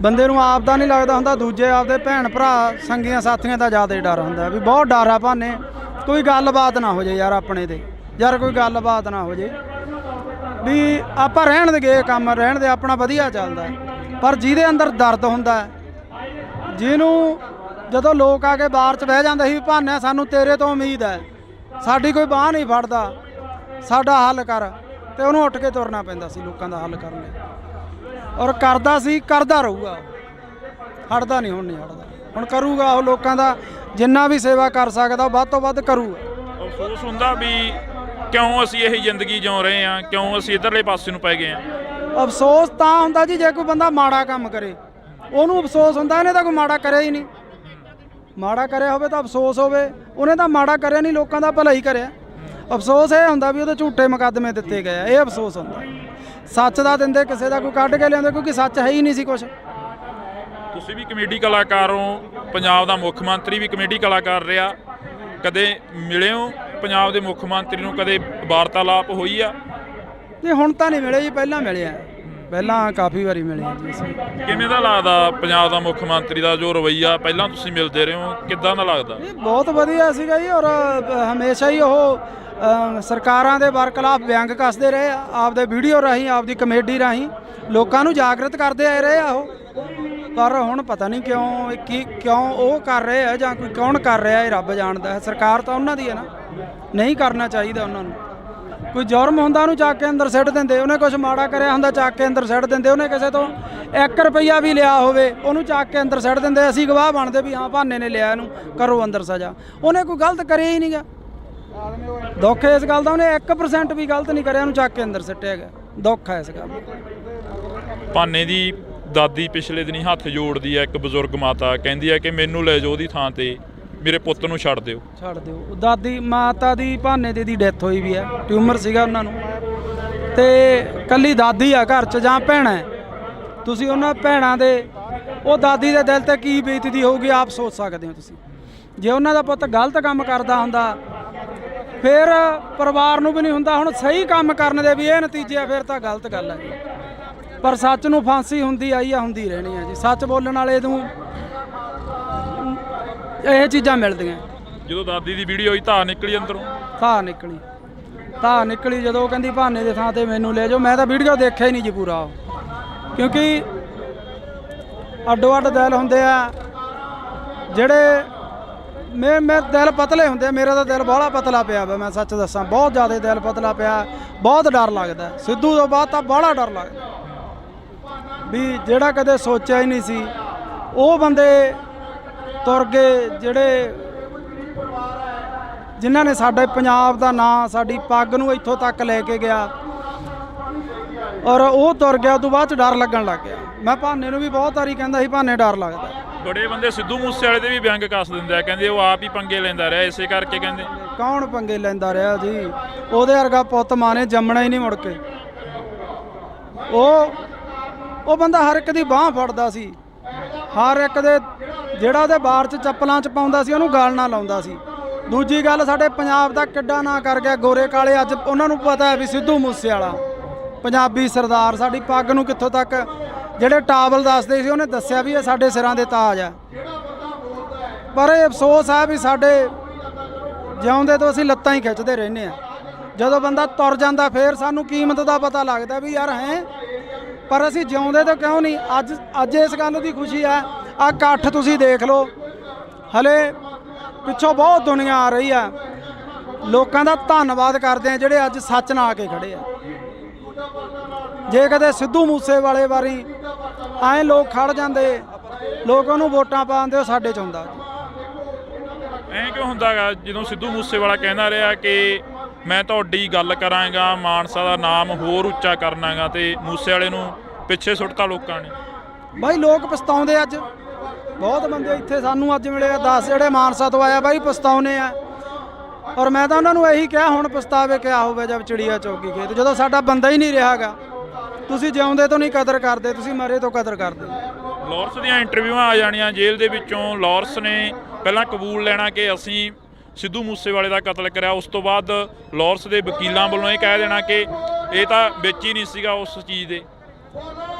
ਬੰਦੇ ਨੂੰ ਆਪ ਦਾ ਨਹੀਂ ਲੱਗਦਾ ਹੁੰਦਾ, ਦੂਜੇ ਆਪਦੇ ਭੈਣ ਭਰਾ ਸੰਗੀਆਂ ਸਾਥੀਆਂ ਦਾ ਜ਼ਿਆਦਾ ਡਰ ਹੁੰਦਾ ਵੀ ਬਹੁਤ ਡਰ ਆ ਭਾਨੇ, ਕੋਈ ਗੱਲਬਾਤ ਨਾ ਹੋ ਜੇ ਯਾਰ ਆਪਣੇ ਤੇ, ਯਾਰ ਕੋਈ ਗੱਲਬਾਤ ਨਾ ਹੋ ਜੇ ਵੀ ਆਪਾਂ ਰਹਿਣ ਦੇ ਗਏ ਕੰਮ, ਰਹਿਣ ਦੇ ਆਪਣਾ ਵਧੀਆ ਚੱਲਦਾ। ਪਰ ਜਿਹਦੇ ਅੰਦਰ ਦਰਦ ਹੁੰਦਾ, ਜਿਹਨੂੰ ਜਦੋਂ ਲੋਕ ਆ ਕੇ ਬਾਹਰ 'ਚ ਬਹਿ ਜਾਂਦੇ ਸੀ ਵੀ ਭਾਨੇ ਸਾਨੂੰ ਤੇਰੇ ਤੋਂ ਉਮੀਦ ਹੈ, ਸਾਡੀ ਕੋਈ ਬਾਂਹ ਨਹੀਂ ਫੜਦਾ, ਸਾਡਾ ਹੱਲ ਕਰ, ਤੇ ਉਹਨੂੰ ਉੱਠ ਕੇ ਤੁਰਨਾ ਪੈਂਦਾ ਸੀ ਲੋਕਾਂ ਦਾ ਹੱਲ ਕਰਨ ਲਈ। ਔਰ ਕਰਦਾ ਸੀ, ਕਰਦਾ ਰਹੂਗਾ, ਹਟਦਾ ਨਹੀਂ, ਹੁਣ ਨਹੀਂ ਹਟਦਾ, ਹੁਣ ਕਰੂਗਾ ਉਹ ਲੋਕਾਂ ਦਾ ਜਿੰਨਾ ਵੀ ਸੇਵਾ ਕਰ ਸਕਦਾ ਵੱਧ ਤੋਂ ਵੱਧ ਕਰੂਗਾ। ਅਫਸੋਸ ਹੁੰਦਾ ਵੀ ਕਿਉਂ ਅਸੀਂ ਇਹੀ ਜ਼ਿੰਦਗੀ ਜਿਉ ਰਹੇ ਹਾਂ, ਕਿਉਂ ਅਸੀਂ ਇੱਧਰਲੇ ਪਾਸੇ ਨੂੰ ਪੈ ਗਏ ਹਾਂ। ਅਫਸੋਸ ਤਾਂ ਹੁੰਦਾ ਜੀ ਜੇ ਕੋਈ ਬੰਦਾ ਮਾੜਾ ਕੰਮ ਕਰੇ, ਉਹਨੂੰ ਅਫਸੋਸ ਹੁੰਦਾ, ਇਹਨੇ ਤਾਂ ਕੋਈ ਮਾੜਾ ਕਰਿਆ ਹੀ ਨਹੀਂ। ਮਾੜਾ ਕਰਿਆ ਹੋਵੇ ਤਾਂ ਅਫਸੋਸ ਹੋਵੇ, ਉਹਨੇ ਤਾਂ ਮਾੜਾ ਕਰਿਆ ਨਹੀਂ, ਲੋਕਾਂ ਦਾ ਭਲਾ ਹੀ ਕਰਿਆ। ਅਫਸੋਸ ਇਹ ਹੁੰਦਾ ਵੀ ਉਹਦੇ ਝੂਠੇ ਮੁਕੱਦਮੇ ਦਿੱਤੇ ਗਏ ਆ, ਇਹ ਅਫਸੋਸ ਹੁੰਦਾ। ਸੱਚ ਦਾ ਦਿੰਦੇ ਕਿਸੇ ਦਾ ਕੋਈ ਕੱਢ ਕੇ ਲਿਆਉਂਦੇ, ਕਿਉਂਕਿ ਸੱਚ ਹੈ ਹੀ ਨਹੀਂ ਸੀ ਕੁਛ। ਤੁਸੀਂ ਵੀ ਕਮੇਡੀ ਕਲਾਕਾਰ ਹੋ, ਪੰਜਾਬ ਦਾ ਮੁੱਖ ਮੰਤਰੀ ਵੀ ਕਮੇਡੀ ਕਲਾਕਾਰ ਰਿਹਾ, ਕਦੇ ਮਿਲੇ ਹੋ ਪੰਜਾਬ ਦੇ ਮੁੱਖ ਮੰਤਰੀ ਨੂੰ, ਕਦੇ ਵਾਰਤਾਲਾਪ ਹੋਈ ਆ? ਨਹੀਂ ਹੁਣ ਤਾਂ ਨਹੀਂ ਮਿਲੇ ਜੀ, ਪਹਿਲਾਂ ਮਿਲੇ ਆ, ਪਹਿਲਾਂ ਕਾਫੀ ਵਾਰੀ ਮਿਲੇ ਆ ਜੀ ਅਸੀਂ। ਕਿਵੇਂ ਦਾ ਲੱਗਦਾ ਪੰਜਾਬ ਦਾ ਮੁੱਖ ਮੰਤਰੀ ਦਾ ਜੋ ਰਵੱਈਆ, ਪਹਿਲਾਂ ਤੁਸੀਂ ਮਿਲਦੇ ਰਹੇ ਹੋ, ਕਿੱਦਾਂ ਦਾ ਲੱਗਦਾ? ਇਹ ਬਹੁਤ ਵਧੀਆ ਸੀਗਾ ਜੀ, ਔਰ ਹਮੇਸ਼ਾ ਹੀ ਉਹ ਸਰਕਾਰਾਂ ਦੇ ਬਰਖਲਾਫ ਵਿਅੰਗ ਕੱਸਦੇ ਰਹੇ ਆ, ਆਪਦੇ ਵੀਡੀਓ ਰਾਹੀਂ, ਆਪਦੀ ਕਮੇਡੀ ਰਾਹੀਂ ਲੋਕਾਂ ਨੂੰ ਜਾਗਰਤ ਕਰਦੇ ਆਏ ਰਹੇ ਆ ਉਹ। ਪਰ ਹੁਣ ਪਤਾ ਨਹੀਂ ਕਿਉਂ ਉਹ ਕਰ ਰਹੇ ਆ ਜਾਂ ਕੋਈ ਕੌਣ ਕਰ ਰਿਹਾ, ਇਹ ਰੱਬ ਜਾਣਦਾ ਹੈ। ਸਰਕਾਰ ਤਾਂ ਉਹਨਾਂ ਦੀ ਹੈ ਨਾ, ਨਹੀਂ ਕਰਨਾ ਚਾਹੀਦਾ ਉਹਨਾਂ ਨੂੰ। ਕੋਈ ਜੁਰਮ ਹੁੰਦਾ ਉਹਨੂੰ ਚੱਕ ਕੇ ਅੰਦਰ ਸਿੱਟ ਦਿੰਦੇ, ਉਹਨੇ ਕੁਝ ਮਾੜਾ ਕਰਿਆ ਹੁੰਦਾ ਚੱਕ ਕੇ ਅੰਦਰ ਸਿੱਟ ਦਿੰਦੇ, ਉਹਨੇ ਕਿਸੇ ਤੋਂ 1 ਰੁਪਈਆ ਵੀ ਲਿਆ ਹੋਵੇ ਉਹਨੂੰ ਚੱਕ ਕੇ ਅੰਦਰ ਸਿੱਟ ਦਿੰਦੇ। ਅਸੀਂ ਗਵਾਹ ਬਣਦੇ ਵੀ ਹਾਂ ਭਾਨੇ ਨੇ ਲਿਆ, ਇਹਨੂੰ ਕਰੋ ਅੰਦਰ ਸਜ਼ਾ। ਉਹਨੇ ਕੋਈ ਗਲਤ ਕਰਿਆ ਹੀ ਨਹੀਂਗਾ। ਦੁੱਖ ਇਸ ਗੱਲ ਦਾ, ਉਹਨੇ 1% ਵੀ ਗਲਤ ਨਹੀਂ ਕਰਿਆ, ਉਹਨੂੰ ਚੱਕ ਕੇ ਅੰਦਰ ਸਿੱਟਿਆ ਗਿਆ। ਦੁੱਖ ਹੈ ਇਸ ਗੱਲ ਦਾ। ਭਾਨੇ ਦੀ ਦਾਦੀ ਪਿਛਲੇ ਦਿਨੀ ਹੱਥ ਜੋੜਦੀ ਹੈ, ਇੱਕ ਬਜ਼ੁਰਗ ਮਾਤਾ ਕਹਿੰਦੀ ਹੈ ਕਿ ਮੈਨੂੰ ਲੈ ਜਾਓ ਉਹਦੀ ਥਾਂ ਤੇ, ਮੇਰੇ ਪੁੱਤ ਨੂੰ ਛੱਡ ਦਿਓ। ਛੱਡ ਦਿਓ। ਦਾਦੀ ਮਾਤਾ ਦੀ ਭਾਨੇ ਦੀ ਡੈਥ ਹੋਈ ਵੀ ਹੈ, ਟਿਊਮਰ ਸੀਗਾ ਉਹਨਾਂ ਨੂੰ, ਤੇ ਕੱਲੀ ਦਾਦੀ ਆ ਘਰ 'ਚ ਜਾਂ ਭੈਣਾਂ। ਤੁਸੀਂ ਉਹਨਾਂ ਭੈਣਾਂ ਦੇ, ਉਹ ਦਾਦੀ ਦੇ ਦਿਲ ਤੇ ਕੀ ਬੀਤਦੀ ਹੋਊਗੀ ਆਪ ਸੋਚ ਸਕਦੇ ਹੋ ਤੁਸੀਂ। ਜੇ ਉਹਨਾਂ ਦਾ ਪੁੱਤ ਗਲਤ ਕੰਮ ਕਰਦਾ ਹੁੰਦਾ ਫਿਰ ਪਰਿਵਾਰ ਨੂੰ ਵੀ ਨਹੀਂ ਹੁੰਦਾ। ਹੁਣ ਸਹੀ ਕੰਮ ਕਰਨ ਦੇ ਵੀ ਇਹ ਨਤੀਜੇ ਆ, ਫਿਰ ਤਾਂ ਗਲਤ ਗੱਲ ਹੈ। ਪਰ ਸੱਚ ਨੂੰ ਫਾਂਸੀ ਹੁੰਦੀ ਆਈ ਆ, ਹੁੰਦੀ ਰਹਿਣੀ ਹੈ ਜੀ। ਸੱਚ ਬੋਲਣ ਵਾਲੇ ਨੂੰ ਇਹ ਚੀਜ਼ਾਂ ਮਿਲਦੀਆਂ। ਜਦੋਂ ਦਾਦੀ ਦੀ ਵੀਡੀਓ ਹੋਈ ਧਾਰ ਨਿਕਲੀ ਅੰਦਰੋਂ, ਧਾਰ ਨਿਕਲੀ ਜਦੋਂ ਉਹ ਕਹਿੰਦੀ ਭਾਨੇ ਦੇ ਥਾਂ ਤੇ ਮੈਨੂੰ ਲੈ ਜਾਓ। ਮੈਂ ਤਾਂ ਵੀਡੀਓ ਦੇਖਿਆ ਹੀ ਨਹੀਂ ਜੀ ਪੂਰਾ, ਕਿਉਂਕਿ ਅੱਡੋ ਅੱਡ ਦਿਲ ਹੁੰਦੇ ਆ ਜਿਹੜੇ ਮੇਰੇ ਦਿਲ ਪਤਲੇ ਹੁੰਦੇ। ਮੇਰਾ ਤਾਂ ਦਿਲ ਬਾਹਲਾ ਪਤਲਾ ਪਿਆ ਵਾ, ਮੈਂ ਸੱਚ ਦੱਸਾਂ, ਬਹੁਤ ਜ਼ਿਆਦਾ ਦਿਲ ਪਤਲਾ ਪਿਆ। ਬਹੁਤ ਡਰ ਲੱਗਦਾ ਸਿੱਧੂ ਤੋਂ ਬਾਅਦ ਤਾਂ ਬਾਹਲਾ ਡਰ ਲੱਗਦਾ ਵੀ ਜਿਹੜਾ ਕਦੇ ਸੋਚਿਆ ਹੀ ਨਹੀਂ ਸੀ ਉਹ ਬੰਦੇ ਤੁਰ ਗਏ, ਜਿਨ੍ਹਾਂ ਨੇ ਸਾਡੇ ਪੰਜਾਬ ਦਾ ਨਾਂ, ਸਾਡੀ ਪੱਗ ਨੂੰ ਇੱਥੋਂ ਤੱਕ ਲੈ ਕੇ ਗਿਆ, ਔਰ ਉਹ ਤੁਰ ਗਿਆ। ਉਦੋਂ ਬਾਅਦ 'ਚ ਡਰ ਲੱਗਣ ਲੱਗ ਗਿਆ। ਮੈਂ ਭਾਨੇ ਨੂੰ ਵੀ ਬਹੁਤ ਵਾਰੀ ਕਹਿੰਦਾ ਸੀ ਭਾਨੇ ਡਰ ਲੱਗਦਾ। ਬੜੇ ਬੰਦੇ ਸਿੱਧੂ ਮੂਸੇਵਾਲੇ ਦੇ ਵੀ ਵਿਅੰਗ ਕੱਸ ਦਿੰਦੇ ਆ, ਕਹਿੰਦੇ ਉਹ ਆਪ ਹੀ ਪੰਗੇ ਲੈਂਦਾ ਰਿਹਾ, ਇਸੇ ਕਰਕੇ ਕਹਿੰਦੇ। ਕੌਣ ਪੰਗੇ ਲੈਂਦਾ ਰਿਹਾ ਜੀ? ਉਹਦੇ ਵਰਗਾ ਪੁੱਤ ਮਾਂ ਨੇ ਜੰਮਣਾ ਹੀ ਨਹੀਂ ਮੁੜ ਕੇ। ਉਹ ਬੰਦਾ ਹਰ ਇੱਕ ਦੀ ਬਾਂਹ ਫੜਦਾ ਸੀ, ਹਰ ਇੱਕ ਦੇ, ਜਿਹੜਾ ਉਹਦੇ ਬਾਰ 'ਚ ਚੱਪਲਾਂ 'ਚ ਪਾਉਂਦਾ ਸੀ ਉਹਨੂੰ ਗਾਲ ਨਾ ਲਾਉਂਦਾ ਸੀ। ਦੂਜੀ ਗੱਲ, ਸਾਡੇ ਪੰਜਾਬ ਦਾ ਕਿੱਡਾ ਨਾਂ ਕਰ ਗਿਆ ਗੋਰੇ ਕਾਲੇ। ਅੱਜ ਉਹਨਾਂ ਨੂੰ ਪਤਾ ਹੈ ਵੀ ਸਿੱਧੂ ਮੂਸੇਵਾਲਾ ਪੰਜਾਬੀ ਸਰਦਾਰ, ਸਾਡੀ ਪੱਗ ਨੂੰ ਕਿੱਥੋਂ ਤੱਕ, ਜਿਹੜੇ ਟਾਵਲ ਦੱਸਦੇ ਸੀ ਉਹਨੇ ਦੱਸਿਆ ਵੀ ਇਹ ਸਾਡੇ ਸਿਰਾਂ ਦੇ ਤਾਜ ਆ। ਪਰ ਇਹ ਅਫਸੋਸ ਹੈ ਵੀ ਸਾਡੇ ਜਿਉਂਦੇ ਤੋਂ ਅਸੀਂ ਲੱਤਾਂ ਹੀ ਖਿੱਚਦੇ ਰਹਿੰਦੇ ਆ। ਜਦੋਂ ਬੰਦਾ ਤੁਰ ਜਾਂਦਾ ਫਿਰ ਸਾਨੂੰ ਕੀਮਤ ਦਾ ਪਤਾ ਲੱਗਦਾ ਵੀ ਯਾਰ ਹੈ, ਪਰ ਅਸੀਂ ਜਿਉਂਦੇ ਤੋਂ ਕਿਉਂ ਨਹੀਂ। ਅੱਜ ਇਸ ਗੱਲ ਦੀ ਖੁਸ਼ੀ ਆ। ਆਹ ਇਕੱਠ ਤੁਸੀਂ ਦੇਖ ਲਓ, ਹਲੇ ਪਿੱਛੋਂ ਬਹੁਤ ਦੁਨੀਆ ਆ ਰਹੀ ਆ। ਲੋਕਾਂ ਦਾ ਧੰਨਵਾਦ ਕਰਦੇ ਆ ਜਿਹੜੇ ਅੱਜ ਸੱਚ ਨਾਲ ਆ ਕੇ ਖੜੇ ਆ। ਜੇ ਕਦੇ ਸਿੱਧੂ ਮੂਸੇਵਾਲੇ ਵਾਰੀ ਐਂ ਲੋਕ ਖੜ ਜਾਂਦੇ, ਲੋਕ ਉਹਨੂੰ ਵੋਟਾਂ ਪਾਉਂਦੇ, ਉਹ ਸਾਡੇ 'ਚ ਹੁੰਦਾ। ਐਂ ਕਿਉਂ ਹੁੰਦਾ ਗਾ ਜਦੋਂ ਸਿੱਧੂ ਮੂਸੇਵਾਲਾ ਕਹਿੰਦਾ ਰਿਹਾ ਕਿ ਮੈਂ ਤੁਹਾਡੀ ਗੱਲ ਕਰਾਂਗਾ, ਮਾਨਸਾ ਦਾ ਨਾਮ ਹੋਰ ਉੱਚਾ ਕਰਨਾਗਾ, ਤੇ ਮੂਸੇਵਾਲੇ ਨੂੰ ਪਿੱਛੇ ਸੁੱਟਤਾ ਲੋਕਾਂ ਨੇ? ਬਾਈ ਲੋਕ ਪਛਤਾਉਂਦੇ। ਅੱਜ ਬਹੁਤ ਬੰਦੇ ਇੱਥੇ ਸਾਨੂੰ ਅੱਜ ਮਿਲੇ 10 ਜਿਹੜੇ ਮਾਨਸਾ ਤੋਂ ਆਇਆ ਬਾਈ ਪਛਤਾਉਨੇ ਆ। ਔਰ ਮੈਂ ਤਾਂ ਉਹਨਾਂ ਨੂੰ ਇਹੀ ਕਿਹਾ ਹੁਣ ਪਛਤਾਵੇ ਕਿਆ ਹੋਵੇ ਜਦ ਚਿੜੀਆ ਚੌਕੀ ਖੇਤ, ਜਦੋਂ ਸਾਡਾ ਬੰਦਾ ਹੀ ਨਹੀਂ ਰਿਹਾਗਾ। ਤੁਸੀਂ ਜਿਉਂਦੇ ਤੋਂ ਨਹੀਂ ਕਦਰ ਕਰਦੇ, ਤੁਸੀਂ ਮਰੇ ਤੋਂ ਕਦਰ ਕਰਦੇ। ਲਾਰੈਂਸ ਦੀਆਂ ਇੰਟਰਵਿਊਆਂ ਆ ਜਾਣੀਆਂ ਜੇਲ੍ਹ ਦੇ ਵਿੱਚੋਂ। ਲਾਰੈਂਸ ਨੇ ਪਹਿਲਾਂ ਕਬੂਲ ਲੈਣਾ ਕਿ ਅਸੀਂ ਸਿੱਧੂ ਮੂਸੇਵਾਲੇ ਦਾ ਕਤਲ ਕਰਿਆ, ਉਸ ਤੋਂ ਬਾਅਦ ਲਾਰੈਂਸ ਦੇ ਵਕੀਲਾਂ ਵੱਲੋਂ ਇਹ ਕਹਿ ਦੇਣਾ ਕਿ ਇਹ ਤਾਂ ਵਿੱਚ ਹੀ ਨਹੀਂ ਸੀਗਾ ਉਸ ਚੀਜ਼ ਦੇ।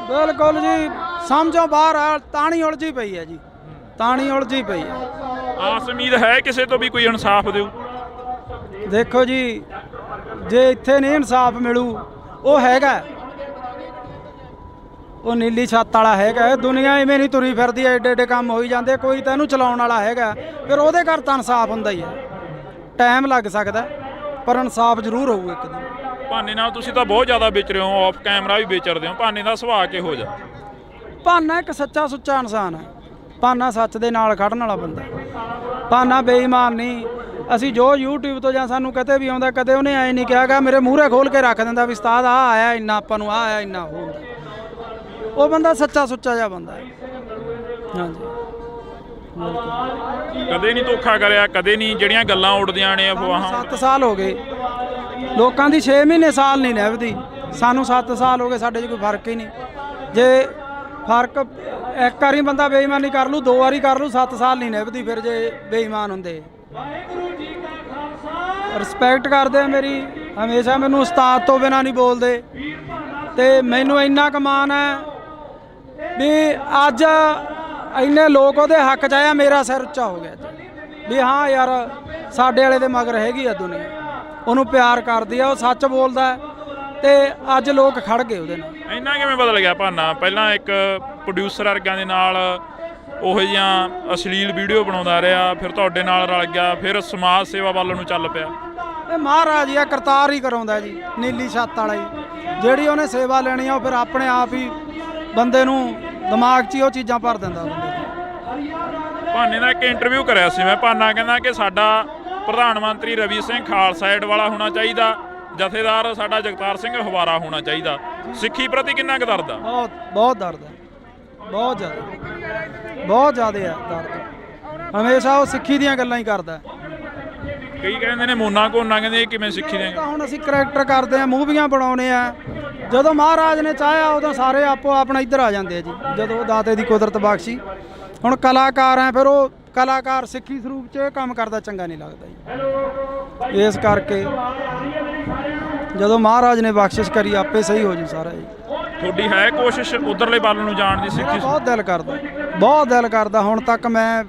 ਬਿਲਕੁਲ ਜੀ, ਸਮਝੋ ਬਾਹਰ ਆ। ਤਾਣੀ ਉਲਝੀ ਪਈ ਹੈ ਜੀ, ਤਾਣੀ ਉਲਝੀ ਪਈ ਹੈ। ਆਸ ਉਮੀਦ ਹੈ ਕਿਸੇ ਤੋਂ ਵੀ ਕੋਈ ਇਨਸਾਫ ਦਿਓ? ਦੇਖੋ ਜੀ, ਜੇ ਇੱਥੇ ਨਹੀਂ ਇਨਸਾਫ ਮਿਲੂ, ਉਹ ਹੈਗਾ, ਉਹ ਨੀਲੀ ਛੱਤ ਵਾਲਾ ਹੈਗਾ। ਦੁਨੀਆ ਇਵੇਂ ਨਹੀਂ ਤੁਰੀ ਫਿਰਦੀ, ਐਡੇ ਐਡੇ ਕੰਮ ਹੋਈ ਜਾਂਦੇ। ਕੋਈ ਤਾਂ ਇਹਨੂੰ ਚਲਾਉਣ ਵਾਲਾ ਹੈਗਾ, ਫਿਰ ਉਹਦੇ ਘਰ ਤਾਂ ਇਨਸਾਫ ਹੁੰਦਾ ਹੀ ਹੈ। ਟਾਈਮ ਲੱਗ ਸਕਦਾ ਪਰ ਇਨਸਾਫ ਜ਼ਰੂਰ ਹੋਊ ਇੱਕ ਦਿਨ। ਭਾਨੇ ਨਾਲ ਤੁਸੀਂ ਤਾਂ ਬਹੁਤ ਜ਼ਿਆਦਾ ਵਿਚਰੇ ਹੋ, ਆਫ ਕੈਮਰਾ ਵੀ ਵਿਚਰਦੇ ਹੋ। ਭਾਨੇ ਦਾ ਸੁਭਾਅ ਕਿਹੋ ਜਿਹਾ? ਭਾਨਾ ਇੱਕ ਸੱਚਾ ਸੁੱਚਾ ਇਨਸਾਨ ਹੈ। ਭਾਨਾ ਸੱਚ ਦੇ ਨਾਲ ਖੜਨ ਵਾਲਾ ਬੰਦਾ। ਭਾਨਾ ਬੇਈਮਾਨ ਨਹੀਂ। ਅਸੀਂ ਜੋ YouTube ਤੋਂ ਜਾਂ ਸਾਨੂੰ ਕਿਤੇ ਵੀ ਆਉਂਦਾ, ਕਦੇ ਉਹਨੇ ਐਂ ਨਹੀਂ ਕਿਹਾਗਾ ਮੇਰੇ ਮੂਹਰੇ ਖੋਲ ਕੇ ਰੱਖ ਦਿੰਦਾ ਵੀ ਉਸਤਾਦ ਆਹ ਆਇਆ ਇੰਨਾ, ਆਪਾਂ ਨੂੰ ਆਹ ਆਇਆ ਇੰਨਾ। ਉਹ ਬੰਦਾ ਸੱਚਾ ਸੁੱਚਾ ਜਿਹਾ ਬੰਦਾ ਹੈ। ਹਾਂਜੀ, ਕਦੇ ਨਹੀਂ ਧੋਖਾ ਕਰਿਆ, ਕਦੇ ਨਹੀਂ ਜਿਹੜੀਆਂ ਗੱਲਾਂ ਉੱਡਦੀਆਂ ਨੇ ਅਫਵਾਹਾਂ। 7 ਸਾਲ ਹੋ ਗਏ ਲੋਕਾਂ ਦੀ 6 ਮਹੀਨੇ ਸਾਲ ਨਹੀਂ ਨਿਭਦੀ, ਸਾਨੂੰ 7 ਸਾਲ ਹੋ ਗਏ, ਸਾਡੇ 'ਚ ਕੋਈ ਫਰਕ ਹੀ ਨਹੀਂ। ਜੇ ਫਰਕ ਇੱਕ ਵਾਰੀ ਬੰਦਾ ਬੇਈਮਾਨੀ ਕਰ ਲੂ, 2 ਵਾਰੀ ਕਰ ਲੂ, 7 ਸਾਲ ਨਹੀਂ ਨਿਭਦੀ ਫਿਰ ਜੇ ਬੇਈਮਾਨ ਹੁੰਦੇ। ਰਿਸਪੈਕਟ ਕਰਦੇ ਆ ਮੇਰੀ, ਹਮੇਸ਼ਾ ਮੈਨੂੰ ਉਸਤਾਦ ਤੋਂ ਬਿਨਾਂ ਨਹੀਂ ਬੋਲਦੇ ਤੇ ਮੈਨੂੰ ਇੰਨਾ ਕੁ ਮਾਣ ਹੈ ਵੀ ਅੱਜ ਇੰਨੇ ਲੋਕ ਉਹਦੇ ਹੱਕ 'ਚ ਆਇਆ, ਮੇਰਾ ਸਿਰ ਉੱਚਾ ਹੋ ਗਿਆ ਵੀ ਹਾਂ ਯਾਰ ਸਾਡੇ ਵਾਲੇ ਦੇ ਮਗਰ ਹੈਗੀ ਆ ਦੁਨੀਆ, ਉਹਨੂੰ ਪਿਆਰ ਕਰਦੀ ਆ, ਉਹ ਸੱਚ ਬੋਲਦਾ ਤੇ ਅੱਜ ਲੋਕ ਖੜ ਗਏ ਉਹਦੇ ਨਾਲ। ਇੰਨਾ ਕਿਵੇਂ ਬਦਲ ਗਿਆ ਭਾਨਾ? ਪਹਿਲਾਂ ਇੱਕ ਪ੍ਰੋਡਿਊਸਰ ਵਰਗਿਆਂ ਦੇ ਨਾਲ ਉਹੋ ਜਿਹੀਆਂ ਅਸ਼ਲੀਲ ਵੀਡੀਓ ਬਣਾਉਂਦਾ ਰਿਹਾ, ਫਿਰ ਤੁਹਾਡੇ ਨਾਲ ਰਲ ਗਿਆ, ਫਿਰ ਸਮਾਜ ਸੇਵਾ ਵੱਲ ਨੂੰ ਚੱਲ ਪਿਆ। ਇਹ ਮਹਾਰਾਜ ਹੀ ਆ, ਕਰਤਾਰ ਹੀ ਕਰਾਉਂਦਾ ਜੀ, ਨੀਲੀ ਛੱਤ ਵਾਲਾ ਹੀ। ਜਿਹੜੀ ਉਹਨੇ ਸੇਵਾ ਲੈਣੀ ਆ ਉਹ ਫਿਰ ਆਪਣੇ ਆਪ ਹੀ ਬੰਦੇ ਨੂੰ ਦਿਮਾਗ 'ਚ ਹੀ ਉਹ ਚੀਜ਼ਾਂ ਭਰ ਦਿੰਦਾ ਬੰਦੇ ਨੂੰ। ਭਾਨੇ ਦਾ ਇੱਕ ਇੰਟਰਵਿਊ ਕਰਿਆ ਸੀ ਮੈਂ, ਭਾਨਾ ਕਹਿੰਦਾ ਕਿ ਸਾਡਾ ਪ੍ਰਧਾਨ ਮੰਤਰੀ ਰਵੀ ਸਿੰਘ ਖਾਲਸਾ ਏਡ ਵਾਲਾ ਹੋਣਾ ਚਾਹੀਦਾ, ਜਥੇਦਾਰ ਸਾਡਾ ਜਗਤਾਰ ਸਿੰਘ ਹਵਾਰਾ ਹੋਣਾ ਚਾਹੀਦਾ। ਸਿੱਖੀ ਪ੍ਰਤੀ ਕਿੰਨਾ ਕੁ ਦਰਦ ਆ? ਬਹੁਤ ਦਰਦ ਹੈ, ਬਹੁਤ ਜ਼ਿਆਦਾ ਹੈ ਦਰਦ। ਹਮੇਸ਼ਾ ਉਹ ਸਿੱਖੀ ਦੀਆਂ ਗੱਲਾਂ ਹੀ ਕਰਦਾ। ਕਈ ਕਹਿੰਦੇ ਨੇ ਮੋਨਾ ਕੋਨਾ, ਕਹਿੰਦੇ ਇਹ ਕਿਵੇਂ ਸਿੱਖੀ ਦੀਆਂ? ਹੁਣ ਅਸੀਂ ਕਰੈਕਟਰ ਕਰਦੇ ਆ, ਮੂਵੀਆਂ ਬਣਾਉਣੇ ਆ, ਜਦੋਂ ਮਹਾਰਾਜ ਨੇ ਚਾਹਿਆ ਉਦੋਂ ਸਾਰੇ ਆਪੋ ਆਪਣਾ ਇੱਧਰ ਆ ਜਾਂਦੇ ਆ ਜੀ, ਜਦੋਂ ਦਾਤੇ ਦੀ ਕੁਦਰਤ ਬਖਸ਼ੀ। ਹੁਣ ਕਲਾਕਾਰ ਆ, ਫਿਰ ਉਹ ਕਲਾਕਾਰ ਸਿੱਖੀ ਸਰੂਪ 'ਚ ਇਹ ਕੰਮ ਕਰਦਾ ਚੰਗਾ ਨਹੀਂ ਲੱਗਦਾ ਜੀ। ਇਸ ਕਰਕੇ ਜਦੋਂ ਮਹਾਰਾਜ ਨੇ ਬਖਸ਼ਿਸ਼ ਕਰੀ ਆਪੇ ਸਹੀ ਹੋ ਜੂ ਸਾਰਾ ਜੀ। ਤੁਹਾਡੀ ਹੈ ਕੋਸ਼ਿਸ਼ ਉਧਰਲੇ ਵੱਲ ਨੂੰ ਜਾਣ ਦੀ? ਸਿੱਖੀ ਬਹੁਤ ਦਿਲ ਕਰਦਾ, ਹੁਣ ਤੱਕ ਮੈਂ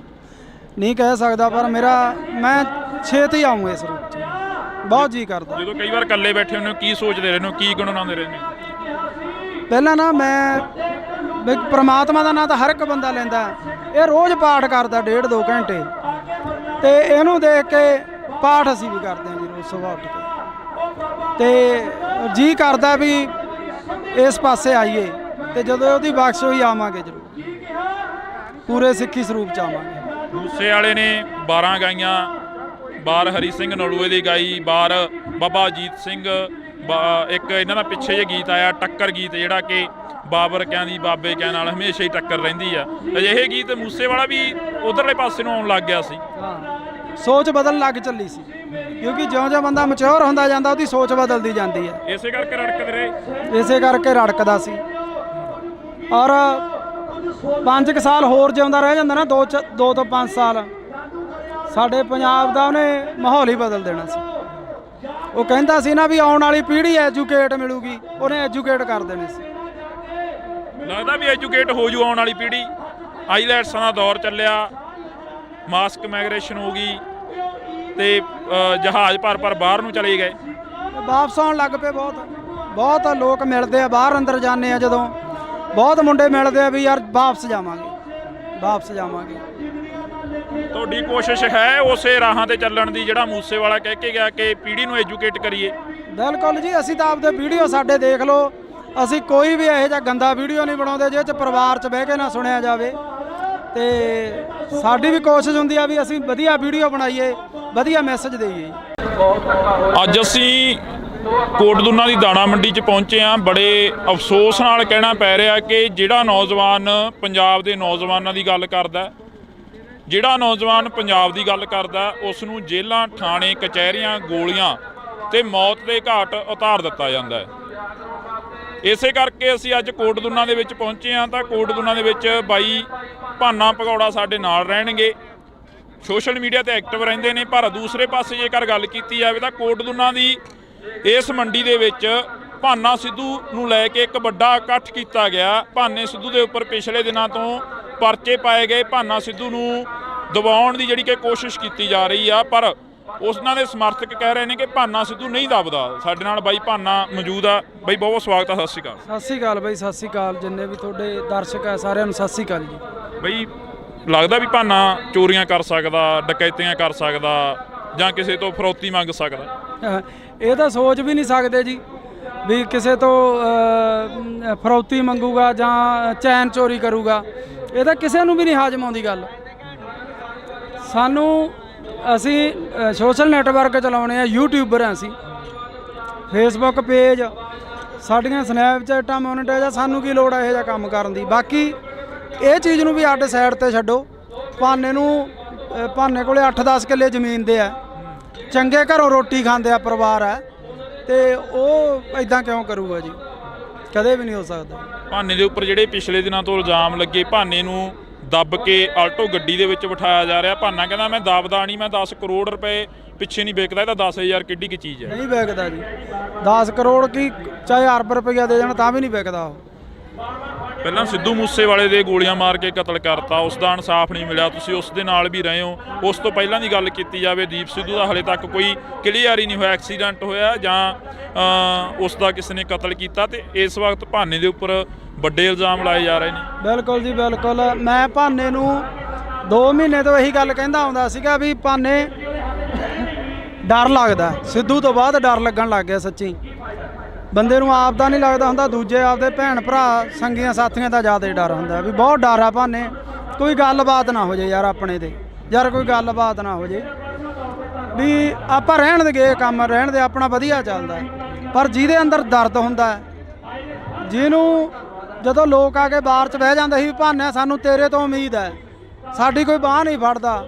ਨਹੀਂ ਕਹਿ ਸਕਦਾ, ਪਰ ਮੈਂ ਛੇਤੀ ਆਊਂ ਇਸ ਰੂਪ 'ਚ, ਬਹੁਤ ਜੀ ਕਰਦਾ। ਜਦੋਂ ਕਈ ਵਾਰ ਇਕੱਲੇ ਬੈਠੇ ਹੁੰਦੇ ਹੋ ਕੀ ਸੋਚਦੇ ਰਹਿੰਦੇ ਹੋ, ਕੀ ਗੁਣਗੁਣਾਉਂਦੇ ਰਹਿੰਦੇ ਹੋ? ਪਹਿਲਾਂ ਨਾ ਮੈਂ ਵੀ ਪ੍ਰਮਾਤਮਾ ਦਾ ਨਾਂ ਤਾਂ ਹਰ ਇੱਕ ਬੰਦਾ ਲੈਂਦਾ, ਇਹ ਰੋਜ਼ ਪਾਠ ਕਰਦਾ 1.5-2 ਘੰਟੇ, ਤੇ ਇਹਨੂੰ ਦੇਖ ਕੇ ਪਾਠ ਅਸੀਂ ਵੀ ਕਰਦੇ ਹਾਂ ਜੀ ਰੋਜ਼ ਸੁਬਾਹ ਉੱਠ ਕੇ, ਤੇ ਜੀ ਕਰਦਾ ਵੀ ਇਸ ਪਾਸੇ ਆਈਏ, ਤੇ ਜਦੋਂ ਉਹਦੀ ਬਖਸ਼ ਹੋਈ ਆਵਾਂਗੇ ਜ਼ਰੂਰ, ਪੂਰੇ ਸਿੱਖੀ ਸਰੂਪ 'ਚ ਆਵਾਂਗੇ। ਮੂਸੇ ਵਾਲੇ ਨੇ 12 ਗਾਈਆਂ, ਬਾਰ ਹਰੀ ਸਿੰਘ ਨਲੂਏ ਦੀ ਗਾਈ, ਬਾਰ ਬਾਬਾ ਅਜੀਤ ਸਿੰਘ, ਇੱਕ ਇਹਨਾਂ ਦਾ ਪਿੱਛੇ ਜੇ ਗੀਤ ਆਇਆ ਟੱਕਰ ਗੀਤ, ਜਿਹੜਾ ਕਿ ਬਾਬਰ ਕਿਆਂ ਦੀ ਬਾਬੇ ਕਿਆਂ ਨਾਲ ਹਮੇਸ਼ਾ ਹੀ ਟੱਕਰ ਰਹਿੰਦੀ ਆ। ਅਜਿਹੇ ਗੀਤ ਮੂਸੇ ਵਾਲਾ ਵੀ ਉਧਰਲੇ ਪਾਸੇ ਨੂੰ ਆਉਣ ਲੱਗ ਗਿਆ ਸੀ। ਸੋਚ ਬਦਲਣ ਲੱਗ ਚੱਲੀ ਸੀ, ਕਿਉਂਕਿ ਜਿਉਂ-ਜਿਉਂ ਬੰਦਾ ਮੈਚੁਰ ਹੁੰਦਾ ਜਾਂਦਾ ਉਹਦੀ ਸੋਚ ਬਦਲਦੀ ਜਾਂਦੀ ਹੈ। ਇਸੇ ਕਰਕੇ ਰੜਕਦੇ ਰਹੇ, ਇਸੇ ਕਰਕੇ ਰੜਕਦਾ ਸੀ। ਔਰ 5 ਸਾਲ ਹੋਰ ਜਿਉਂਦਾ ਰਹਿ ਜਾਂਦਾ ਨਾ, 2 ਤੋਂ 5 ਸਾਲ, ਸਾਡੇ ਪੰਜਾਬ ਦਾ ਉਹਨੇ ਮਾਹੌਲ ਹੀ ਬਦਲ ਦੇਣਾ ਸੀ। ਉਹ ਕਹਿੰਦਾ ਸੀ ਨਾ ਵੀ ਆਉਣ ਵਾਲੀ ਪੀੜ੍ਹੀ ਐਜੂਕੇਟ ਮਿਲੂਗੀ, ਉਹਨੇ ਐਜੂਕੇਟ ਕਰ ਦੇਣੀ ਸੀ। ਲੱਗਦਾ ਵੀ ਐਜੂਕੇਟ ਹੋ ਜੂ ਆਉਣ ਵਾਲੀ ਪੀੜ੍ਹੀ। ਆਈਲੈਟਸਾਂ ਦਾ ਦੌਰ ਚੱਲਿਆ, ਮਾਸਕ ਮਾਈਗ੍ਰੇਸ਼ਨ ਹੋ ਗਈ, ਤੇ ਜਹਾਜ਼ ਭਰ ਬਾਹਰ ਨੂੰ ਚਲੇ ਗਏ, ਵਾਪਸ ਆਉਣ ਲੱਗ ਪਏ। ਬਹੁਤ ਲੋਕ ਮਿਲਦੇ ਆ, ਬਾਹਰ ਅੰਦਰ ਜਾਂਦੇ ਆ ਜਦੋਂ, ਬਹੁਤ ਮੁੰਡੇ ਮਿਲਦੇ ਆ ਵੀ ਯਾਰ ਵਾਪਸ ਜਾਵਾਂਗੇ। ਤੁਹਾਡੀ ਕੋਸ਼ਿਸ਼ ਹੈ ਉਸੇ ਰਾਹਾਂ ਤੇ ਚੱਲਣ ਦੀ ਜਿਹੜਾ ਮੂਸੇ ਵਾਲਾ ਕਹਿ ਕੇ ਗਿਆ ਕਿ ਪੀੜ੍ਹੀ ਨੂੰ ਐਜੂਕੇਟ ਕਰੀਏ? ਬਿਲਕੁਲ ਜੀ, ਅਸੀਂ ਤਾਂ ਆਪਦੇ ਵੀਡੀਓ ਸਾਡੇ ਦੇਖ ਲਓ, ਅਸੀਂ ਕੋਈ ਵੀ ਇਹੋ ਜਿਹਾ ਗੰਦਾ ਵੀਡੀਓ ਨਹੀਂ ਬਣਾਉਂਦੇ ਜਿਹਦੇ 'ਚ ਪਰਿਵਾਰ 'ਚ ਬਹਿ ਕੇ ਨਾ ਸੁਣਿਆ ਜਾਵੇ, ਤੇ ਸਾਡੀ ਵੀ ਕੋਸ਼ਿਸ਼ ਹੁੰਦੀ ਆ ਵੀ ਅਸੀਂ ਵਧੀਆ ਵੀਡੀਓ ਬਣਾਈਏ, ਵਧੀਆ ਮੈਸੇਜ ਦੇਈਏ। ਅੱਜ ਅਸੀਂ ਕੋਟਦੁਨਾ ਦੀ ਦਾਣਾ ਮੰਡੀ 'ਚ ਪਹੁੰਚੇ ਹਾਂ। ਬੜੇ ਅਫਸੋਸ ਨਾਲ ਕਹਿਣਾ ਪੈ ਰਿਹਾ ਕਿ ਜਿਹੜਾ ਨੌਜਵਾਨ ਪੰਜਾਬ ਦੇ ਨੌਜਵਾਨਾਂ ਦੀ ਗੱਲ ਕਰਦਾ, ਜਿਹੜਾ ਨੌਜਵਾਨ ਪੰਜਾਬ ਦੀ ਗੱਲ ਕਰਦਾ, ਉਸ ਨੂੰ ਜੇਲ੍ਹਾਂ, ਥਾਣੇ, ਕਚਹਿਰੀਆਂ, ਗੋਲੀਆਂ ਤੇ ਮੌਤ ਦੇ ਘਾਟ ਉਤਾਰ ਦਿੱਤਾ ਜਾਂਦਾ ਹੈ। ਇਸੇ ਕਰਕੇ ਅਸੀਂ ਅੱਜ ਕੋਟਦੁਨਾ ਦੇ ਵਿੱਚ ਪਹੁੰਚੇ ਹਾਂ। ਤਾਂ ਕੋਟਦੁਨਾ ਦੇ ਵਿੱਚ ਬਾਈ ਭਾਨਾ ਭਗੌੜਾ ਸਾਡੇ ਨਾਲ ਰਹਿਣਗੇ, ਸੋਸ਼ਲ ਮੀਡੀਆ ਤੇ ਐਕਟਿਵ ਰਹਿੰਦੇ ਨੇ। ਪਰ ਦੂਸਰੇ ਪਾਸੇ ਜੇਕਰ ਗੱਲ ਕੀਤੀ ਜਾਵੇ ਤਾਂ ਕੋਟਦੁਨਾ ਦੀ ਇਸ ਮੰਡੀ ਦੇ ਵਿੱਚ ਭਾਨਾ ਸਿੱਧੂ ਨੂੰ ਲੈ ਕੇ ਇੱਕ ਵੱਡਾ ਇਕੱਠ ਕੀਤਾ ਗਿਆ। ਭਾਨੇ ਸਿੱਧੂ ਦੇ ਉੱਪਰ ਪਿਛਲੇ ਦਿਨਾਂ ਤੋਂ ਪਰਚੇ ਪਾਏ ਗਏ, ਭਾਨਾ ਸਿੱਧੂ ਨੂੰ ਦਬਾਉਣ ਦੀ ਜਿਹੜੀ ਕਿ ਕੋਸ਼ਿਸ਼ ਕੀਤੀ ਜਾ ਰਹੀ ਆ, ਪਰ ਉਹਨਾਂ ਦੇ ਸਮਰਥਕ ਕਹਿ ਰਹੇ ਨੇ ਕਿ ਭਾਨਾ ਸਿੱਧੂ ਨਹੀਂ ਦਬਦਾ। ਸਾਡੇ ਨਾਲ ਬਾਈ ਭਾਨਾ ਮੌਜੂਦ ਆ। ਬਾਈ ਬਹੁਤ ਸਵਾਗਤ ਆ, ਸਤਿ ਸ਼੍ਰੀ ਅਕਾਲ। ਸਤਿ ਸ਼੍ਰੀ ਅਕਾਲ ਬਾਈ, ਸਤਿ ਸ਼੍ਰੀ ਅਕਾਲ ਜਿੰਨੇ ਵੀ ਤੁਹਾਡੇ ਦਰਸ਼ਕ ਆ ਸਾਰਿਆਂ ਨੂੰ ਸਤਿ ਸ਼੍ਰੀ ਅਕਾਲ ਜੀ। ਬਾਈ ਲੱਗਦਾ ਵੀ ਭਾਨਾ ਚੋਰੀਆਂ ਕਰ ਸਕਦਾ, ਡਕੈਤੀਆਂ ਕਰ ਸਕਦਾ, ਜਾਂ ਕਿਸੇ ਤੋਂ ਫਰੌਤੀ ਮੰਗ ਸਕਦਾ? ਇਹ ਤਾਂ ਸੋਚ ਵੀ ਨਹੀਂ ਸਕਦੇ ਜੀ ਵੀ ਕਿਸੇ ਤੋਂ ਫਰੌਤੀ ਮੰਗੂਗਾ ਜਾਂ ਚੈਨ ਚੋਰੀ ਕਰੂਗਾ। ਇਹ ਤਾਂ ਕਿਸੇ ਨੂੰ ਵੀ ਨਹੀਂ ਹਾਜ਼ਮ ਆਉਂਦੀ ਗੱਲ। ਅਸੀਂ ਸੋਸ਼ਲ ਨੈਟਵਰਕ ਚਲਾਉਣੇ ਆ, ਯੂਟਿਊਬਰ ਆ ਅਸੀਂ, ਫੇਸਬੁੱਕ ਪੇਜ, ਸਾਡੀਆਂ ਸਨੈਪਚੈਟਾਂ ਮੋਨੀਟਾਈਜ਼ ਆ। ਸਾਨੂੰ ਕੀ ਲੋੜ ਆ ਇਹੋ ਜਿਹਾ ਕੰਮ ਕਰਨ ਦੀ? ਬਾਕੀ ਇਹ ਚੀਜ਼ ਨੂੰ ਵੀ ਅੱਡ ਸਾਈਡ ਤੇ ਛੱਡੋ, ਭਾਨੇ ਕੋਲੇ 8-10 ਕਿੱਲੇ ਜ਼ਮੀਨ ਦੇ ਆ, ਚੰਗੇ ਘਰੋਂ ਰੋਟੀ ਖਾਂਦੇ ਆ ਪਰਿਵਾਰ ਹੈ, ਤੇ ਉਹ ਇਦਾਂ ਕਿਉਂ ਕਰੂਗਾ ਜੀ? ਕਦੇ ਵੀ ਨਹੀਂ ਹੋ ਸਕਦਾ। ਭਾਨੇ ਦੇ ਉੱਪਰ ਜਿਹੜੇ ਪਿਛਲੇ ਦਿਨਾਂ ਤੋਂ ਇਲਜ਼ਾਮ ਲੱਗੇ, ਭਾਨੇ ਨੂੰ ਦੱਬ ਕੇ ਆਲਟੋ ਗੱਡੀ ਦੇ ਵਿੱਚ ਬਿਠਾਇਆ ਜਾ ਰਿਹਾ। ਭਾਨਾ ਕਹਿੰਦਾ ਮੈਂ ਦੱਬਦਾ ਨਹੀਂ, ਮੈਂ 10 ਕਰੋੜ ਰੁਪਏ ਪਿੱਛੇ ਨਹੀਂ ਵਿਕਦਾ, ਇਹ ਤਾਂ 10,000 ਕਿੱਡੀ ਕੀ ਚੀਜ਼ ਹੈ। ਨਹੀਂ ਵਿਕਦਾ ਜੀ, 10 ਕਰੋੜ ਕੀ ਚਾਹੇ ਅਰਬ ਰੁਪਈਆ ਦੇ ਦੇਣ ਤਾਂ ਵੀ ਨਹੀਂ ਵਿਕਦਾ ਉਹ। ਪਹਿਲਾਂ ਸਿੱਧੂ ਮੂਸੇਵਾਲੇ ਦੇ ਗੋਲੀਆਂ ਮਾਰ ਕੇ ਕਤਲ ਕਰਤਾ, ਉਸ ਦਾ ਇਨਸਾਫ ਨਹੀਂ ਮਿਲਿਆ, ਤੁਸੀਂ ਉਸ ਦੇ ਨਾਲ ਵੀ ਰਹੇ ਹੋ। ਉਸ ਤੋਂ ਪਹਿਲਾਂ ਦੀ ਗੱਲ ਕੀਤੀ ਜਾਵੇ, ਦੀਪ ਸਿੱਧੂ ਦਾ ਹਲੇ ਤੱਕ ਕੋਈ ਕਲੀਅਰ ਹੀ ਨਹੀਂ ਹੋਇਆ, ਐਕਸੀਡੈਂਟ ਹੋਇਆ ਜਾਂ ਉਸ ਦਾ ਕਿਸੇ ਨੇ ਕਤਲ ਕੀਤਾ, ਤੇ ਇਸ ਵਕਤ ਭਾਨੇ ਦੇ ਉੱਪਰ ਵੱਡੇ ਇਲਜ਼ਾਮ ਲਾਏ ਜਾ ਰਹੇ ਨੇ। ਬਿਲਕੁਲ ਜੀ ਬਿਲਕੁਲ। ਮੈਂ ਭਾਨੇ ਨੂੰ 2 ਮਹੀਨੇ ਤੋਂ ਇਹੀ ਗੱਲ ਕਹਿੰਦਾ ਆਉਂਦਾ ਸੀਗਾ ਵੀ ਭਾਨੇ ਡਰ ਲੱਗਦਾ, ਸਿੱਧੂ ਤੋਂ ਬਾਅਦ ਡਰ ਲੱਗਣ ਲੱਗ ਗਿਆ। ਸੱਚੀ ਬੰਦੇ ਨੂੰ ਆਪ ਦਾ ਨਹੀਂ ਲੱਗਦਾ ਹੁੰਦਾ, ਦੂਜੇ ਆਪਦੇ ਭੈਣ ਭਰਾ ਸੰਗੀਆਂ ਸਾਥੀਆਂ ਦਾ ਜ਼ਿਆਦਾ ਡਰ ਹੁੰਦਾ ਵੀ ਬਹੁਤ ਡਰ ਆ ਭਾਨੇ, ਕੋਈ ਗੱਲਬਾਤ ਨਾ ਹੋ ਜੇ ਯਾਰ ਆਪਣੇ ਤੇ, ਯਾਰ ਕੋਈ ਗੱਲਬਾਤ ਨਾ ਹੋ ਜੇ ਵੀ ਆਪਾਂ ਰਹਿਣ ਦੇ ਗਏ ਕੰਮ ਰਹਿਣ ਦੇ, ਆਪਣਾ ਵਧੀਆ ਚੱਲਦਾ। ਪਰ ਜਿਹਦੇ ਅੰਦਰ ਦਰਦ ਹੁੰਦਾ, ਜਿਹਨੂੰ ਜਦੋਂ ਲੋਕ ਆ ਕੇ ਬਾਹਰ 'ਚ ਬਹਿ ਜਾਂਦੇ ਸੀ ਵੀ ਭਾਨੇ ਸਾਨੂੰ ਤੇਰੇ ਤੋਂ ਉਮੀਦ ਹੈ, ਸਾਡੀ ਕੋਈ ਬਾਂਹ ਨਹੀਂ ਫੜਦਾ,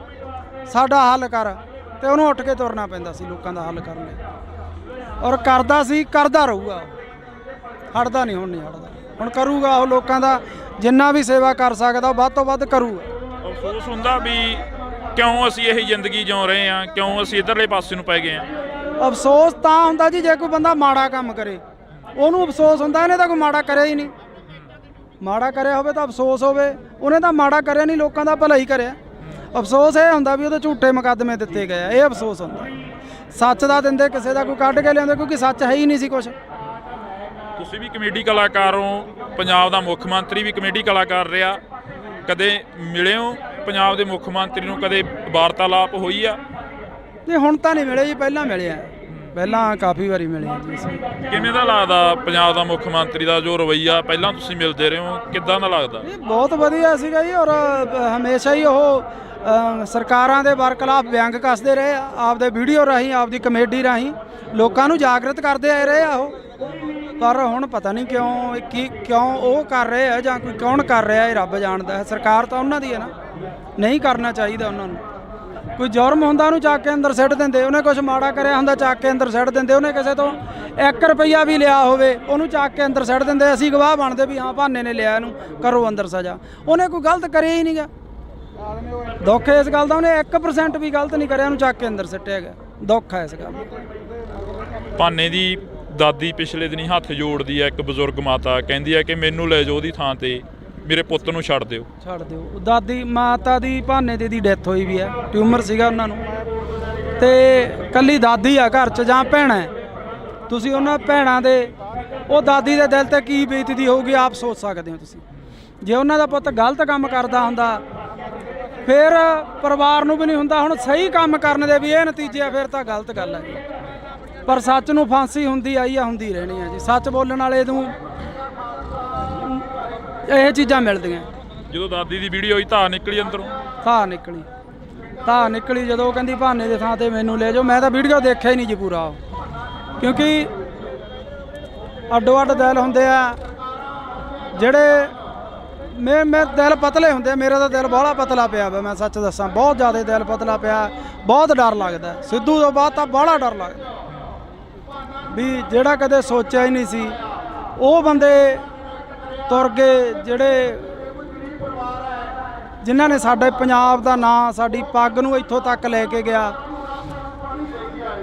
ਸਾਡਾ ਹੱਲ ਕਰ, ਤੇ ਉਹਨੂੰ ਉੱਠ ਕੇ ਤੁਰਨਾ ਪੈਂਦਾ ਸੀ ਲੋਕਾਂ ਦਾ ਹੱਲ ਕਰਨ ਲਈ, ਔਰ ਕਰਦਾ ਸੀ, ਕਰਦਾ ਰਹੂਗਾ, ਹਟਦਾ ਨਹੀਂ, ਹੁਣ ਨਹੀਂ ਹਟਦਾ, ਹੁਣ ਕਰੂਗਾ ਉਹ ਲੋਕਾਂ ਦਾ ਜਿੰਨਾ ਵੀ ਸੇਵਾ ਕਰ ਸਕਦਾ ਵੱਧ ਤੋਂ ਵੱਧ ਕਰੂਗਾ। ਅਫਸੋਸ ਹੁੰਦਾ ਵੀ ਕਿਉਂ ਅਸੀਂ ਇਹ ਜ਼ਿੰਦਗੀ ਜਿਉ ਰਹੇ ਹਾਂ, ਕਿਉਂ ਅਸੀਂ ਇੱਧਰਲੇ ਪਾਸੇ ਨੂੰ ਪੈ ਗਏ ਹਾਂ। ਅਫਸੋਸ ਤਾਂ ਹੁੰਦਾ ਜੀ ਜੇ ਕੋਈ ਬੰਦਾ ਮਾੜਾ ਕੰਮ ਕਰੇ, ਉਹਨੂੰ ਅਫਸੋਸ ਹੁੰਦਾ, ਇਹਨੇ ਤਾਂ ਕੋਈ ਮਾੜਾ ਕਰਿਆ ਹੀ ਨਹੀਂ। ਮਾੜਾ ਕਰਿਆ ਹੋਵੇ ਤਾਂ ਅਫਸੋਸ ਹੋਵੇ, ਉਹਨੇ ਤਾਂ ਮਾੜਾ ਕਰਿਆ ਨਹੀਂ, ਲੋਕਾਂ ਦਾ ਭਲਾ ਹੀ ਕਰਿਆ। ਅਫਸੋਸ ਇਹ ਹੁੰਦਾ ਵੀ ਉਹਦੇ ਝੂਠੇ ਮੁਕੱਦਮੇ ਦਿੱਤੇ ਗਏ ਆ, ਇਹ ਅਫਸੋਸ ਹੁੰਦਾ। ਸੱਚ ਦਾ ਦਿੰਦੇ ਕਿਸੇ ਦਾ ਕੋਈ ਕੱਢ ਕੇ ਲਿਆਉਂਦੇ, ਕਿਉਂਕਿ ਸੱਚ ਹੈ ਹੀ ਨਹੀਂ ਸੀ ਕੁਛ। ਤੁਸੀਂ ਵੀ ਕਮੇਡੀ ਕਲਾਕਾਰ ਹੋ, ਪੰਜਾਬ ਦਾ ਮੁੱਖ ਮੰਤਰੀ ਵੀ ਕਮੇਡੀ ਕਲਾਕਾਰ ਰਿਹਾ, ਕਦੇ ਮਿਲੇ ਹੋ ਪੰਜਾਬ ਦੇ ਮੁੱਖ ਮੰਤਰੀ ਨੂੰ, ਕਦੇ ਵਾਰਤਾਲਾਪ ਹੋਈ ਆ? ਨਹੀਂ ਹੁਣ ਤਾਂ ਨਹੀਂ ਮਿਲੇ ਜੀ, ਪਹਿਲਾਂ ਮਿਲੇ ਆ, ਪਹਿਲਾਂ ਕਾਫੀ ਵਾਰੀ ਮਿਲੇ ਆ ਜੀ ਅਸੀਂ। ਕਿਵੇਂ ਦਾ ਲੱਗਦਾ ਪੰਜਾਬ ਦਾ ਮੁੱਖ ਮੰਤਰੀ ਦਾ ਜੋ ਰਵੱਈਆ, ਪਹਿਲਾਂ ਤੁਸੀਂ ਮਿਲਦੇ ਰਹੇ ਹੋ, ਕਿੱਦਾਂ ਦਾ ਲੱਗਦਾ? ਇਹ ਬਹੁਤ ਵਧੀਆ ਸੀਗਾ ਜੀ, ਔਰ ਹਮੇਸ਼ਾ ਹੀ ਉਹ ਸਰਕਾਰਾਂ ਦੇ ਬਰਖਲਾਫ ਵਿਅੰਗ ਕੱਸਦੇ ਰਹੇ ਆ, ਆਪਦੇ ਵੀਡੀਓ ਰਾਹੀਂ, ਆਪਦੀ ਕਮੇਡੀ ਰਾਹੀਂ ਲੋਕਾਂ ਨੂੰ ਜਾਗਰਤ ਕਰਦੇ ਆਏ ਰਹੇ ਆ ਉਹ। ਪਰ ਹੁਣ ਪਤਾ ਨਹੀਂ ਕਿਉਂ ਉਹ ਕਰ ਰਹੇ ਆ ਜਾਂ ਕੋਈ ਕੌਣ ਕਰ ਰਿਹਾ, ਇਹ ਰੱਬ ਜਾਣਦਾ ਹੈ। ਸਰਕਾਰ ਤਾਂ ਉਹਨਾਂ ਦੀ ਹੈ ਨਾ, ਨਹੀਂ ਕਰਨਾ ਚਾਹੀਦਾ ਉਹਨਾਂ ਨੂੰ। ਕੋਈ ਜੁਰਮ ਹੁੰਦਾ ਉਹਨੂੰ ਚੱਕ ਕੇ ਅੰਦਰ ਸਿੱਟ ਦਿੰਦੇ, ਉਹਨੇ ਕੁਝ ਮਾੜਾ ਕਰਿਆ ਹੁੰਦਾ ਚੱਕ ਕੇ ਅੰਦਰ ਸਿੱਟ ਦਿੰਦੇ, ਉਹਨੇ ਕਿਸੇ ਤੋਂ 1 ਰੁਪਈਆ ਵੀ ਲਿਆ ਹੋਵੇ ਉਹਨੂੰ ਚੱਕ ਕੇ ਅੰਦਰ ਸਿੱਟ ਦਿੰਦੇ। ਅਸੀਂ ਗਵਾਹ ਬਣਦੇ ਵੀ ਹਾਂ ਭਾਨੇ ਨੇ ਲਿਆ, ਇਹਨੂੰ ਕਰੋ ਅੰਦਰ ਸਜ਼ਾ। ਉਹਨੇ ਕੋਈ ਗਲਤ ਕਰਿਆ ਹੀ ਨਹੀਂਗਾ। ਦੁੱਖ ਇਸ ਗੱਲ ਦਾ, ਉਹਨੇ 1% ਵੀ ਗਲਤ ਨਹੀਂ ਕਰਿਆ, ਉਹਨੂੰ ਚੱਕ ਕੇ ਅੰਦਰ ਸਿੱਟਿਆ ਗਿਆ। ਦੁੱਖ ਹੈ ਇਸ ਗੱਲ ਦਾ। ਭਾਨੇ ਦੀ ਦਾਦੀ ਪਿਛਲੇ ਦਿਨੀ ਹੱਥ ਜੋੜਦੀ ਹੈ, ਇੱਕ ਬਜ਼ੁਰਗ ਮਾਤਾ ਕਹਿੰਦੀ ਹੈ ਕਿ ਮੈਨੂੰ ਲੈ ਜਾਓ ਉਹਦੀ ਥਾਂ ਤੇ, ਮੇਰੇ ਪੁੱਤ ਨੂੰ ਛੱਡ ਦਿਓ। ਛੱਡ ਦਿਓ। ਦਾਦੀ ਮਾਤਾ ਦੀ ਭਾਨੇ ਦੀ ਡੈਥ ਹੋਈ ਵੀ ਹੈ, ਟਿਊਮਰ ਸੀਗਾ ਉਹਨਾਂ ਨੂੰ, ਤੇ ਕੱਲੀ ਦਾਦੀ ਆ ਘਰ 'ਚ ਜਾਂ ਭੈਣਾਂ। ਤੁਸੀਂ ਉਹਨਾਂ ਭੈਣਾਂ ਦੇ, ਉਹ ਦਾਦੀ ਦੇ ਦਿਲ ਤੇ ਕੀ ਬੀਤਦੀ ਹੋਊਗੀ ਆਪ ਸੋਚ ਸਕਦੇ ਹੋ ਤੁਸੀਂ। ਜੇ ਉਹਨਾਂ ਦਾ ਪੁੱਤ ਗਲਤ ਕੰਮ ਕਰਦਾ ਹੁੰਦਾ ਫਿਰ ਪਰਿਵਾਰ ਨੂੰ ਵੀ ਨਹੀਂ ਹੁੰਦਾ। ਹੁਣ ਸਹੀ ਕੰਮ ਕਰਨ ਦੇ ਵੀ ਇਹ ਨਤੀਜੇ ਆ, ਫਿਰ ਤਾਂ ਗਲਤ ਗੱਲ ਹੈ। ਪਰ ਸੱਚ ਨੂੰ ਫਾਂਸੀ ਹੁੰਦੀ ਆਈ ਆ, ਹੁੰਦੀ ਰਹਿਣੀ ਆ ਜੀ। ਸੱਚ ਬੋਲਣ ਵਾਲੇ ਨੂੰ ਇਹ ਚੀਜ਼ਾਂ ਮਿਲਦੀਆਂ। ਜਦੋਂ ਦਾਦੀ ਦੀ ਵੀਡੀਓ ਹੋਈ ਧਾਰ ਨਿਕਲੀ ਅੰਦਰੋਂ, ਧਾਰ ਨਿਕਲੀ ਜਦੋਂ ਉਹ ਕਹਿੰਦੀ ਭਾਨੇ ਦੇ ਥਾਂ ਤੇ ਮੈਨੂੰ ਲੈ ਜਾਓ। ਮੈਂ ਤਾਂ ਵੀਡੀਓ ਦੇਖਿਆ ਹੀ ਨਹੀਂ ਜੀ ਪੂਰਾ, ਕਿਉਂਕਿ ਅੱਡੋ ਅੱਡ ਦਿਲ ਹੁੰਦੇ ਆ ਜਿਹੜੇ ਮੇਰੇ ਦਿਲ ਪਤਲੇ ਹੁੰਦੇ। ਮੇਰਾ ਤਾਂ ਦਿਲ ਬਾਹਲਾ ਪਤਲਾ ਪਿਆ ਵਾ, ਮੈਂ ਸੱਚ ਦੱਸਾਂ, ਬਹੁਤ ਜ਼ਿਆਦਾ ਦਿਲ ਪਤਲਾ ਪਿਆ। ਬਹੁਤ ਡਰ ਲੱਗਦਾ ਸਿੱਧੂ ਤੋਂ ਬਾਅਦ ਤਾਂ ਬਾਹਲਾ ਡਰ ਲੱਗਦਾ ਵੀ ਜਿਹੜਾ ਕਦੇ ਸੋਚਿਆ ਹੀ ਨਹੀਂ ਸੀ ਉਹ ਬੰਦੇ ਤੁਰ ਗਏ, ਜਿਹੜੇ ਜਿਨ੍ਹਾਂ ਨੇ ਸਾਡੇ ਪੰਜਾਬ ਦਾ ਨਾਂ, ਸਾਡੀ ਪੱਗ ਨੂੰ ਇੱਥੋਂ ਤੱਕ ਲੈ ਕੇ ਗਿਆ,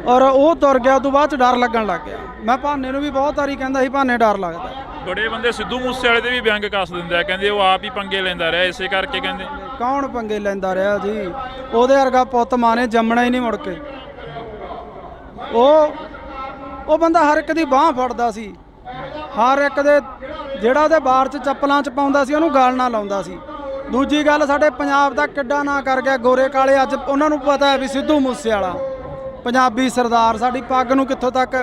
ਔਰ ਉਹ ਤੁਰ ਗਿਆ। ਉਦੋਂ ਬਾਅਦ 'ਚ ਡਰ ਲੱਗਣ ਲੱਗ ਗਿਆ। ਮੈਂ ਭਾਨੇ ਨੂੰ ਵੀ ਬਹੁਤ ਵਾਰੀ ਕਹਿੰਦਾ ਸੀ ਭਾਨੇ ਡਰ ਲੱਗਦਾ। ਬੜੇ ਬੰਦੇ ਸਿੱਧੂ ਮੂਸੇਵਾਲੇ ਦੇ ਵੀ ਵਿਅੰਗ ਕੱਸ ਦਿੰਦੇ ਆ, ਕਹਿੰਦੇ ਉਹ ਆਪ ਹੀ ਪੰਗੇ ਲੈਂਦਾ ਰਿਹਾ, ਇਸੇ ਕਰਕੇ ਕਹਿੰਦੇ। ਕੌਣ ਪੰਗੇ ਲੈਂਦਾ ਰਿਹਾ ਜੀ? ਉਹਦੇ ਵਰਗਾ ਪੁੱਤ ਮਾਂ ਨੇ ਜੰਮਣਾ ਹੀ ਨਹੀਂ ਮੁੜ ਕੇ। ਉਹ ਬੰਦਾ ਹਰ ਇੱਕ ਦੀ ਬਾਂਹ ਫੜਦਾ ਸੀ, ਹਰ ਇੱਕ ਦੇ, ਜਿਹੜਾ ਉਹਦੇ ਬਾਰ 'ਚ ਚੱਪਲਾਂ 'ਚ ਪਾਉਂਦਾ ਸੀ ਉਹਨੂੰ ਗਾਲ ਨਾ ਲਾਉਂਦਾ ਸੀ। ਦੂਜੀ ਗੱਲ, ਸਾਡੇ ਪੰਜਾਬ ਦਾ ਕਿੱਡਾ ਨਾਂ ਕਰ ਗਿਆ ਗੋਰੇ ਕਾਲੇ। ਅੱਜ ਉਹਨਾਂ ਨੂੰ ਪਤਾ ਹੈ ਵੀ ਸਿੱਧੂ ਮੂਸੇਵਾਲਾ ਪੰਜਾਬੀ ਸਰਦਾਰ, ਸਾਡੀ ਪੱਗ ਨੂੰ ਕਿੱਥੋਂ ਤੱਕ,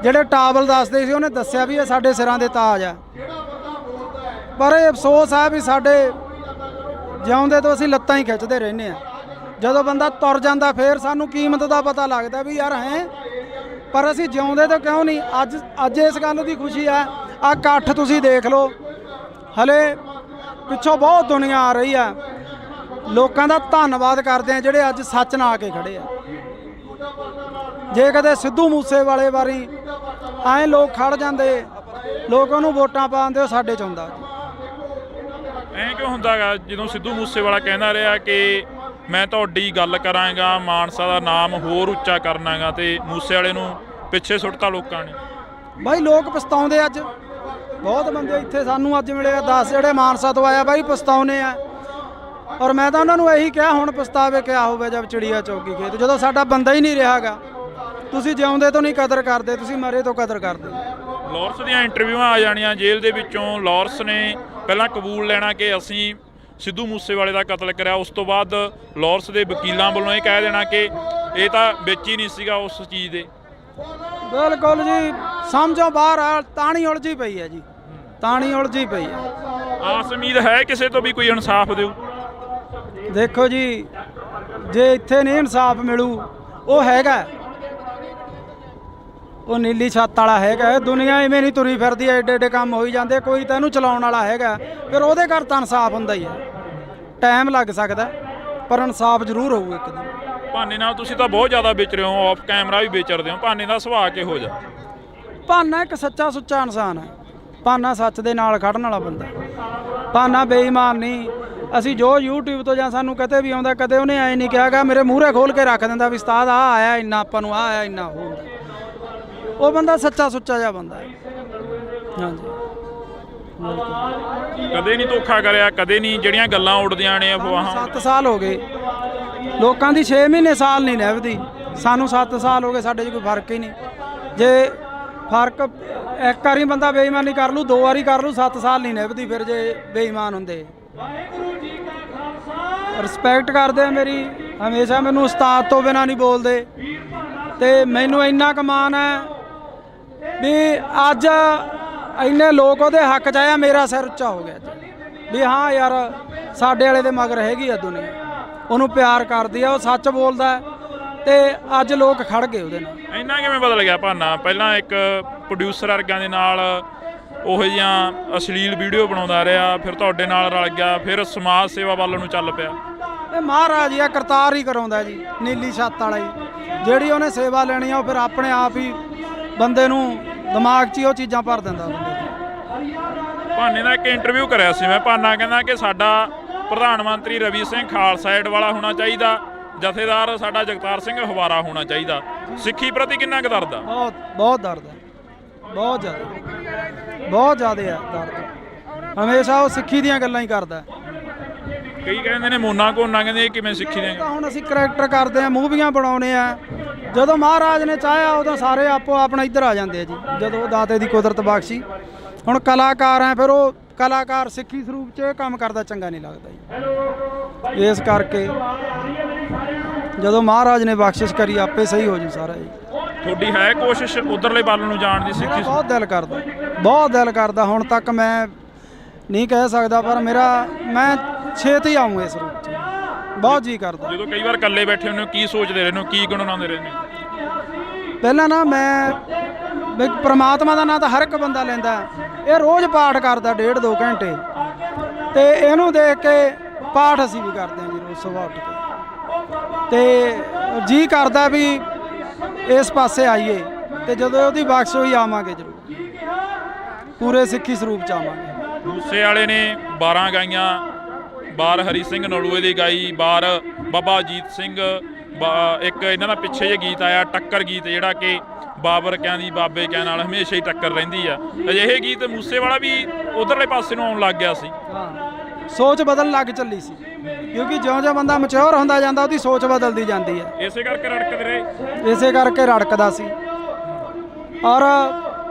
ਜਿਹੜੇ ਟਾਵਲ ਦੱਸਦੇ ਸੀ ਉਹਨੇ ਦੱਸਿਆ ਵੀ ਇਹ ਸਾਡੇ ਸਿਰਾਂ ਦੇ ਤਾਜ ਆ। ਪਰ ਇਹ ਅਫਸੋਸ ਹੈ ਵੀ ਸਾਡੇ ਜਿਉਂਦੇ ਤੋਂ ਅਸੀਂ ਲੱਤਾਂ ਹੀ ਖਿੱਚਦੇ ਰਹਿੰਦੇ ਆ। ਜਦੋਂ ਬੰਦਾ ਤੁਰ ਜਾਂਦਾ ਫਿਰ ਸਾਨੂੰ ਕੀਮਤ ਦਾ ਪਤਾ ਲੱਗਦਾ ਵੀ ਯਾਰ ਹੈ, ਪਰ ਅਸੀਂ ਜਿਉਂਦੇ ਤੋਂ ਕਿਉਂ ਨਹੀਂ। ਅੱਜ ਇਸ ਗੱਲ ਦੀ ਖੁਸ਼ੀ ਆ। ਆਹ ਇਕੱਠ ਤੁਸੀਂ ਦੇਖ ਲਓ, ਹਲੇ ਪਿੱਛੋਂ ਬਹੁਤ ਦੁਨੀਆ ਆ ਰਹੀ ਆ। ਲੋਕਾਂ ਦਾ ਧੰਨਵਾਦ ਕਰਦੇ ਆ ਜਿਹੜੇ ਅੱਜ ਸੱਚ ਨਾਲ ਆ ਕੇ ਖੜੇ ਆ। ਜੇ ਕਦੇ ਸਿੱਧੂ ਮੂਸੇਵਾਲੇ ਵਾਰੀ ਐਂ ਲੋਕ ਖੜ ਜਾਂਦੇ, ਲੋਕ ਉਹਨੂੰ ਵੋਟਾਂ ਪਾਉਂਦੇ, ਉਹ ਸਾਡੇ 'ਚ ਹੁੰਦਾ। ਐਂ ਕਿਉਂ ਹੁੰਦਾ ਗਾ ਜਦੋਂ ਸਿੱਧੂ ਮੂਸੇਵਾਲਾ ਕਹਿੰਦਾ ਰਿਹਾ ਕਿ ਮੈਂ ਤੁਹਾਡੀ ਗੱਲ ਕਰਾਂਗਾ, ਮਾਨਸਾ ਦਾ ਨਾਮ ਹੋਰ ਉੱਚਾ ਕਰਨਾਗਾ, ਤੇ ਮੂਸੇ ਵਾਲੇ ਨੂੰ ਪਿੱਛੇ ਸੁੱਟਤਾ ਲੋਕਾਂ ਨੇ? ਬਾਈ ਲੋਕ ਪਛਤਾਉਂਦੇ ਅੱਜ, ਬਹੁਤ ਬੰਦੇ ਇੱਥੇ ਸਾਨੂੰ ਅੱਜ ਮਿਲੇ ਆ 10 ਜਿਹੜੇ ਮਾਨਸਾ ਤੋਂ ਆਇਆ ਬਾਈ ਪਛਤਾਉਨੇ ਆ। ਔਰ ਮੈਂ ਤਾਂ ਉਹਨਾਂ ਨੂੰ ਇਹੀ ਕਿਹਾ ਹੁਣ ਪਛਤਾਵੇ ਕਿਆ ਹੋਵੇ ਜਦ ਚਿੜੀਆ ਚੌਕੀ ਖੇਤ, ਜਦੋਂ ਸਾਡਾ ਬੰਦਾ ਹੀ ਨਹੀਂ ਰਿਹਾਗਾ। ਤੁਸੀਂ ਜਿਉਂਦੇ ਤੋਂ ਨਹੀਂ ਕਦਰ ਕਰਦੇ, ਤੁਸੀਂ ਮਰੇ ਤੋਂ ਕਦਰ ਕਰਦੇ। ਲਾਰੈਂਸ ਦੀਆਂ ਇੰਟਰਵਿਊਆਂ ਆ ਜਾਣੀਆਂ ਜੇਲ੍ਹ ਦੇ ਵਿੱਚੋਂ। ਲਾਰੈਂਸ ਨੇ ਪਹਿਲਾਂ ਕਬੂਲ ਲੈਣਾ ਕਿ ਅਸੀਂ ਸਿੱਧੂ ਮੂਸੇਵਾਲੇ ਦਾ ਕਤਲ ਕਰਿਆ, ਉਸ ਤੋਂ ਬਾਅਦ ਲਾਰੈਂਸ ਦੇ ਵਕੀਲਾਂ ਵੱਲੋਂ ਇਹ ਕਹਿ ਦੇਣਾ ਕਿ ਇਹ ਤਾਂ ਵਿੱਚ ਹੀ ਨਹੀਂ ਸੀਗਾ ਉਸ ਚੀਜ਼ ਦੇ। ਬਿਲਕੁਲ ਜੀ, ਸਮਝੋ ਬਾਹਰ ਆ, ਤਾਣੀ ਉਲਝੀ ਪਈ ਹੈ ਜੀ, ਤਾਣੀ ਉਲਝੀ ਪਈ ਹੈ। ਆਸ ਉਮੀਦ ਹੈ ਕਿਸੇ ਤੋਂ ਵੀ ਕੋਈ ਇਨਸਾਫ ਦਿਓ? ਦੇਖੋ ਜੀ, ਜੇ ਇੱਥੇ ਨਹੀਂ ਇਨਸਾਫ ਮਿਲੂ, ਉਹ ਹੈਗਾ, ਉਹ ਨੀਲੀ ਛੱਤ ਵਾਲਾ ਹੈਗਾ। ਦੁਨੀਆ ਇਵੇਂ ਨਹੀਂ ਤੁਰੀ ਫਿਰਦੀ, ਐਡੇ ਐਡੇ ਕੰਮ ਹੋਈ ਜਾਂਦੇ, ਕੋਈ ਤਾਂ ਇਹਨੂੰ ਚਲਾਉਣ ਵਾਲਾ ਹੈਗਾ, ਫਿਰ ਉਹਦੇ ਘਰ ਤਾਂ ਇਨਸਾਫ ਹੁੰਦਾ ਹੀ ਹੈ। ਟਾਈਮ ਲੱਗ ਸਕਦਾ ਪਰ ਇਨਸਾਫ ਜ਼ਰੂਰ ਹੋਊ ਇੱਕ ਦਿਨ। ਭਾਨੇ ਨਾਲ ਤੁਸੀਂ ਤਾਂ ਬਹੁਤ ਜ਼ਿਆਦਾ ਵਿਚਰੇ ਹੋ, ਆਫ ਕੈਮਰਾ ਵੀ ਵਿਚਰਦੇ ਹੋ। ਭਾਨੇ ਦਾ ਸੁਭਾਅ ਕਿਹੋ ਜਿਹਾ? ਭਾਨਾ ਇੱਕ ਸੱਚਾ ਸੁੱਚਾ ਇਨਸਾਨ ਹੈ। ਭਾਨਾ ਸੱਚ ਦੇ ਨਾਲ ਖੜਨ ਵਾਲਾ ਬੰਦਾ। ਭਾਨਾ ਬੇਈਮਾਨ ਨਹੀਂ। ਅਸੀਂ ਜੋ YouTube ਤੋਂ ਜਾਂ ਸਾਨੂੰ ਕਿਤੇ ਵੀ ਆਉਂਦਾ, ਕਦੇ ਉਹਨੇ ਐਂ ਨਹੀਂ ਕਿਹਾਗਾ ਮੇਰੇ ਮੂਹਰੇ ਖੋਲ ਕੇ ਰੱਖ ਦਿੰਦਾ ਵੀ ਉਸਤਾਦ ਆ ਆਇਆ ਇੰਨਾ, ਆਪਾਂ ਨੂੰ ਆ ਆਇਆ ਇੰਨਾ ਹੋ। ਉਹ ਬੰਦਾ ਸੱਚਾ ਸੁੱਚਾ ਜਿਹਾ ਬੰਦਾ ਹੈ। ਹਾਂਜੀ, ਕਦੇ ਨਹੀਂ ਧੋਖਾ ਕਰਿਆ, ਕਦੇ ਨਹੀਂ ਜਿਹੜੀਆਂ ਗੱਲਾਂ ਉੱਡਦੀਆਂ ਨੇ ਅਫਵਾਹਾਂ। 7 ਸਾਲ ਹੋ ਗਏ ਲੋਕਾਂ ਦੀ, 6 ਮਹੀਨੇ ਸਾਲ ਨਹੀਂ ਨਿਭਦੀ। ਸਾਨੂੰ 7 ਸਾਲ ਹੋ ਗਏ, ਸਾਡੇ 'ਚ ਕੋਈ ਫਰਕ ਹੀ ਨਹੀਂ। ਜੇ ਫਰਕ ਇੱਕ ਵਾਰੀ ਬੰਦਾ ਬੇਈਮਾਨੀ ਕਰ ਲੂ, 2 ਵਾਰੀ ਕਰ ਲੂ, 7 ਸਾਲ ਨਹੀਂ ਨਿਭਦੀ ਫਿਰ ਜੇ ਬੇਈਮਾਨ ਹੁੰਦੇ। ਰਿਸਪੈਕਟ ਕਰਦੇ ਆ ਮੇਰੀ, ਹਮੇਸ਼ਾ ਮੈਨੂੰ ਉਸਤਾਦ ਤੋਂ ਬਿਨਾਂ ਨਹੀਂ ਬੋਲਦੇ। ਤੇ ਮੈਨੂੰ ਇੰਨਾ ਕੁ ਮਾਣ ਹੈ ਵੀ ਅੱਜ ਇੰਨੇ ਲੋਕ ਉਹਦੇ ਹੱਕ 'ਚ ਆਇਆ, ਮੇਰਾ ਸਿਰ ਉੱਚਾ ਹੋ ਗਿਆ ਵੀ ਹਾਂ ਯਾਰ ਸਾਡੇ ਵਾਲੇ ਦੇ ਮਗਰ ਹੈਗੀ ਆ ਦੁਨੀਆ, ਉਹਨੂੰ ਪਿਆਰ ਕਰਦੀ ਆ, ਉਹ ਸੱਚ ਬੋਲਦਾ ਤੇ ਅੱਜ ਲੋਕ ਖੜ ਗਏ ਉਹਦੇ ਨਾਲ। ਇੰਨਾ ਕਿਵੇਂ ਬਦਲ ਗਿਆ ਭਾਨਾ? ਪਹਿਲਾਂ ਇੱਕ ਪ੍ਰੋਡਿਊਸਰ ਵਰਗਿਆਂ ਦੇ ਨਾਲ ਉਹੋ ਜਿਹੀਆਂ ਅਸ਼ਲੀਲ ਵੀਡੀਓ ਬਣਾਉਂਦਾ ਰਿਹਾ, ਫਿਰ ਤੁਹਾਡੇ ਨਾਲ ਰਲ ਗਿਆ, ਫਿਰ ਸਮਾਜ ਸੇਵਾ ਵੱਲ ਨੂੰ ਚੱਲ ਪਿਆ। ਇਹ ਮਹਾਰਾਜ ਹੀ ਆ, ਕਰਤਾਰ ਹੀ ਕਰਾਉਂਦਾ ਜੀ, ਨੀਲੀ ਛੱਤ ਵਾਲਾ ਹੀ। ਜਿਹੜੀ ਉਹਨੇ ਸੇਵਾ ਲੈਣੀ ਆ ਉਹ ਫਿਰ ਆਪਣੇ ਆਪ ਹੀ ਬੰਦੇ ਨੂੰ ਦਿਮਾਗ 'ਚ ਹੀ ਉਹ ਚੀਜ਼ਾਂ ਭਰ ਦਿੰਦਾ ਬੰਦੇ ਦੇ। ਭਾਨੇ ਦਾ ਇੱਕ ਇੰਟਰਵਿਊ ਕਰਿਆ ਸੀ ਮੈਂ, ਭਾਨਾ ਕਹਿੰਦਾ ਕਿ ਸਾਡਾ ਪ੍ਰਧਾਨ ਮੰਤਰੀ ਰਵੀ ਸਿੰਘ ਖਾਲਸਾ ਏਡ ਵਾਲਾ ਹੋਣਾ ਚਾਹੀਦਾ, ਜਥੇਦਾਰ ਸਾਡਾ ਜਗਤਾਰ ਸਿੰਘ ਹਵਾਰਾ ਹੋਣਾ ਚਾਹੀਦਾ। ਸਿੱਖੀ ਪ੍ਰਤੀ ਕਿੰਨਾ ਕੁ ਦਰਦ ਆ? ਬਹੁਤ ਦਰਦ ਹੈ, ਬਹੁਤ ਜ਼ਿਆਦਾ, ਬਹੁਤ ਜ਼ਿਆਦਾ ਆ ਦਰਦ। ਹਮੇਸ਼ਾ ਉਹ ਸਿੱਖੀ ਦੀਆਂ ਗੱਲਾਂ ਹੀ ਕਰਦਾ। ਕਈ ਕਹਿੰਦੇ ਨੇ ਮੋਨਾ ਕੋਨਾ, ਕਹਿੰਦੇ ਇਹ ਕਿਵੇਂ ਸਿੱਖੀ ਦੀਆਂ? ਹੁਣ ਅਸੀਂ ਕਰੈਕਟਰ ਕਰਦੇ ਆ, ਮੂਵੀਆਂ ਬਣਾਉਣੇ ਆ, ਜਦੋਂ ਮਹਾਰਾਜ ਨੇ ਚਾਹਿਆ ਉਦੋਂ ਸਾਰੇ ਆਪੋ ਆਪਣਾ ਇੱਧਰ ਆ ਜਾਂਦੇ ਆ ਜੀ, ਜਦੋਂ ਦਾਤੇ ਦੀ ਕੁਦਰਤ ਬਖਸ਼ੀ। ਹੁਣ ਕਲਾਕਾਰ ਆ, ਫਿਰ ਉਹ ਕਲਾਕਾਰ ਸਿੱਖੀ ਸਰੂਪ 'ਚ ਇਹ ਕੰਮ ਕਰਦਾ ਚੰਗਾ ਨਹੀਂ ਲੱਗਦਾ ਜੀ। ਇਸ ਕਰਕੇ ਜਦੋਂ ਮਹਾਰਾਜ ਨੇ ਬਖਸ਼ਿਸ਼ ਕਰੀ ਆਪੇ ਸਹੀ ਹੋ ਜੂ ਸਾਰਾ ਜੀ। ਤੁਹਾਡੀ ਹੈ ਕੋਸ਼ਿਸ਼ ਉਧਰਲੇ ਵੱਲ ਨੂੰ ਜਾਣ ਦੀ? ਸਿੱਖੀ ਬਹੁਤ ਦਿਲ ਕਰਦਾ, ਬਹੁਤ ਦਿਲ ਕਰਦਾ। ਹੁਣ ਤੱਕ ਮੈਂ ਨਹੀਂ ਕਹਿ ਸਕਦਾ, ਪਰ ਮੈਂ ਛੇਤੀ ਆਊਂ ਇਸ ਰੂਪ 'ਚ, ਬਹੁਤ ਜੀ ਕਰਦਾ। ਜਦੋਂ ਕਈ ਵਾਰ ਇਕੱਲੇ ਬੈਠੇ ਹੁੰਦੇ ਹੋ, ਕੀ ਸੋਚਦੇ ਰਹਿੰਦੇ ਹੋ, ਕੀ ਗੁਣਗੁਣਾਉਂਦੇ ਰਹਿੰਦੇ ਹੋ? ਪਹਿਲਾਂ ਨਾ ਮੈਂ ਪ੍ਰਮਾਤਮਾ ਦਾ ਨਾਂ ਤਾਂ ਹਰ ਇੱਕ ਬੰਦਾ ਲੈਂਦਾ। ਇਹ ਰੋਜ਼ ਪਾਠ ਕਰਦਾ 1.5-2 ਘੰਟੇ, ਤੇ ਇਹਨੂੰ ਦੇਖ ਕੇ ਪਾਠ ਅਸੀਂ ਵੀ ਕਰਦੇ ਹਾਂ ਜੀ ਰੋਜ਼ ਸੁਬਾਹ ਉੱਠ ਕੇ। ਤੇ ਜੀ ਕਰਦਾ ਵੀ ਇਸ ਪਾਸੇ ਆਈਏ, ਤੇ ਜਦੋਂ ਉਹਦੀ ਬਖਸ਼ ਹੋਈ ਆਵਾਂਗੇ ਜ਼ਰੂਰ, ਪੂਰੇ ਸਿੱਖੀ ਸਰੂਪ 'ਚ ਆਵਾਂਗੇ। ਮੂਸੇ ਵਾਲੇ ਨੇ 12 ਗਾਈਆਂ, ਬਾਰ ਹਰੀ ਸਿੰਘ ਨਲੂਏ ਦੀ ਗਾਈ, ਬਾਰ ਬਾਬਾ ਅਜੀਤ ਸਿੰਘ, ਇੱਕ ਇਹਨਾਂ ਦਾ ਪਿੱਛੇ ਜੇ ਗੀਤ ਆਇਆ ਟੱਕਰ ਗੀਤ, ਜਿਹੜਾ ਕਿ ਬਾਬਰ ਕਿਆਂ ਦੀ ਬਾਬੇ ਕਿਆਂ ਨਾਲ ਹਮੇਸ਼ਾ ਹੀ ਟੱਕਰ ਰਹਿੰਦੀ ਆ। ਅਜਿਹੇ ਗੀਤ ਮੂਸੇ ਵਾਲਾ ਵੀ ਉਧਰਲੇ ਪਾਸੇ ਨੂੰ ਆਉਣ ਲੱਗ ਗਿਆ ਸੀ। ਹਾਂ, ਸੋਚ ਬਦਲਣ ਲੱਗ ਚੱਲੀ ਸੀ, ਕਿਉਂਕਿ ਜਿਉਂ-ਜਿਉਂ ਬੰਦਾ ਮੈਚੁਰ ਹੁੰਦਾ ਜਾਂਦਾ ਉਹਦੀ ਸੋਚ ਬਦਲਦੀ ਜਾਂਦੀ ਹੈ। ਇਸੇ ਕਰਕੇ ਰੜਕਦੇ ਰਹੇ, ਇਸੇ ਕਰਕੇ ਰੜਕਦਾ ਸੀ। ਔਰ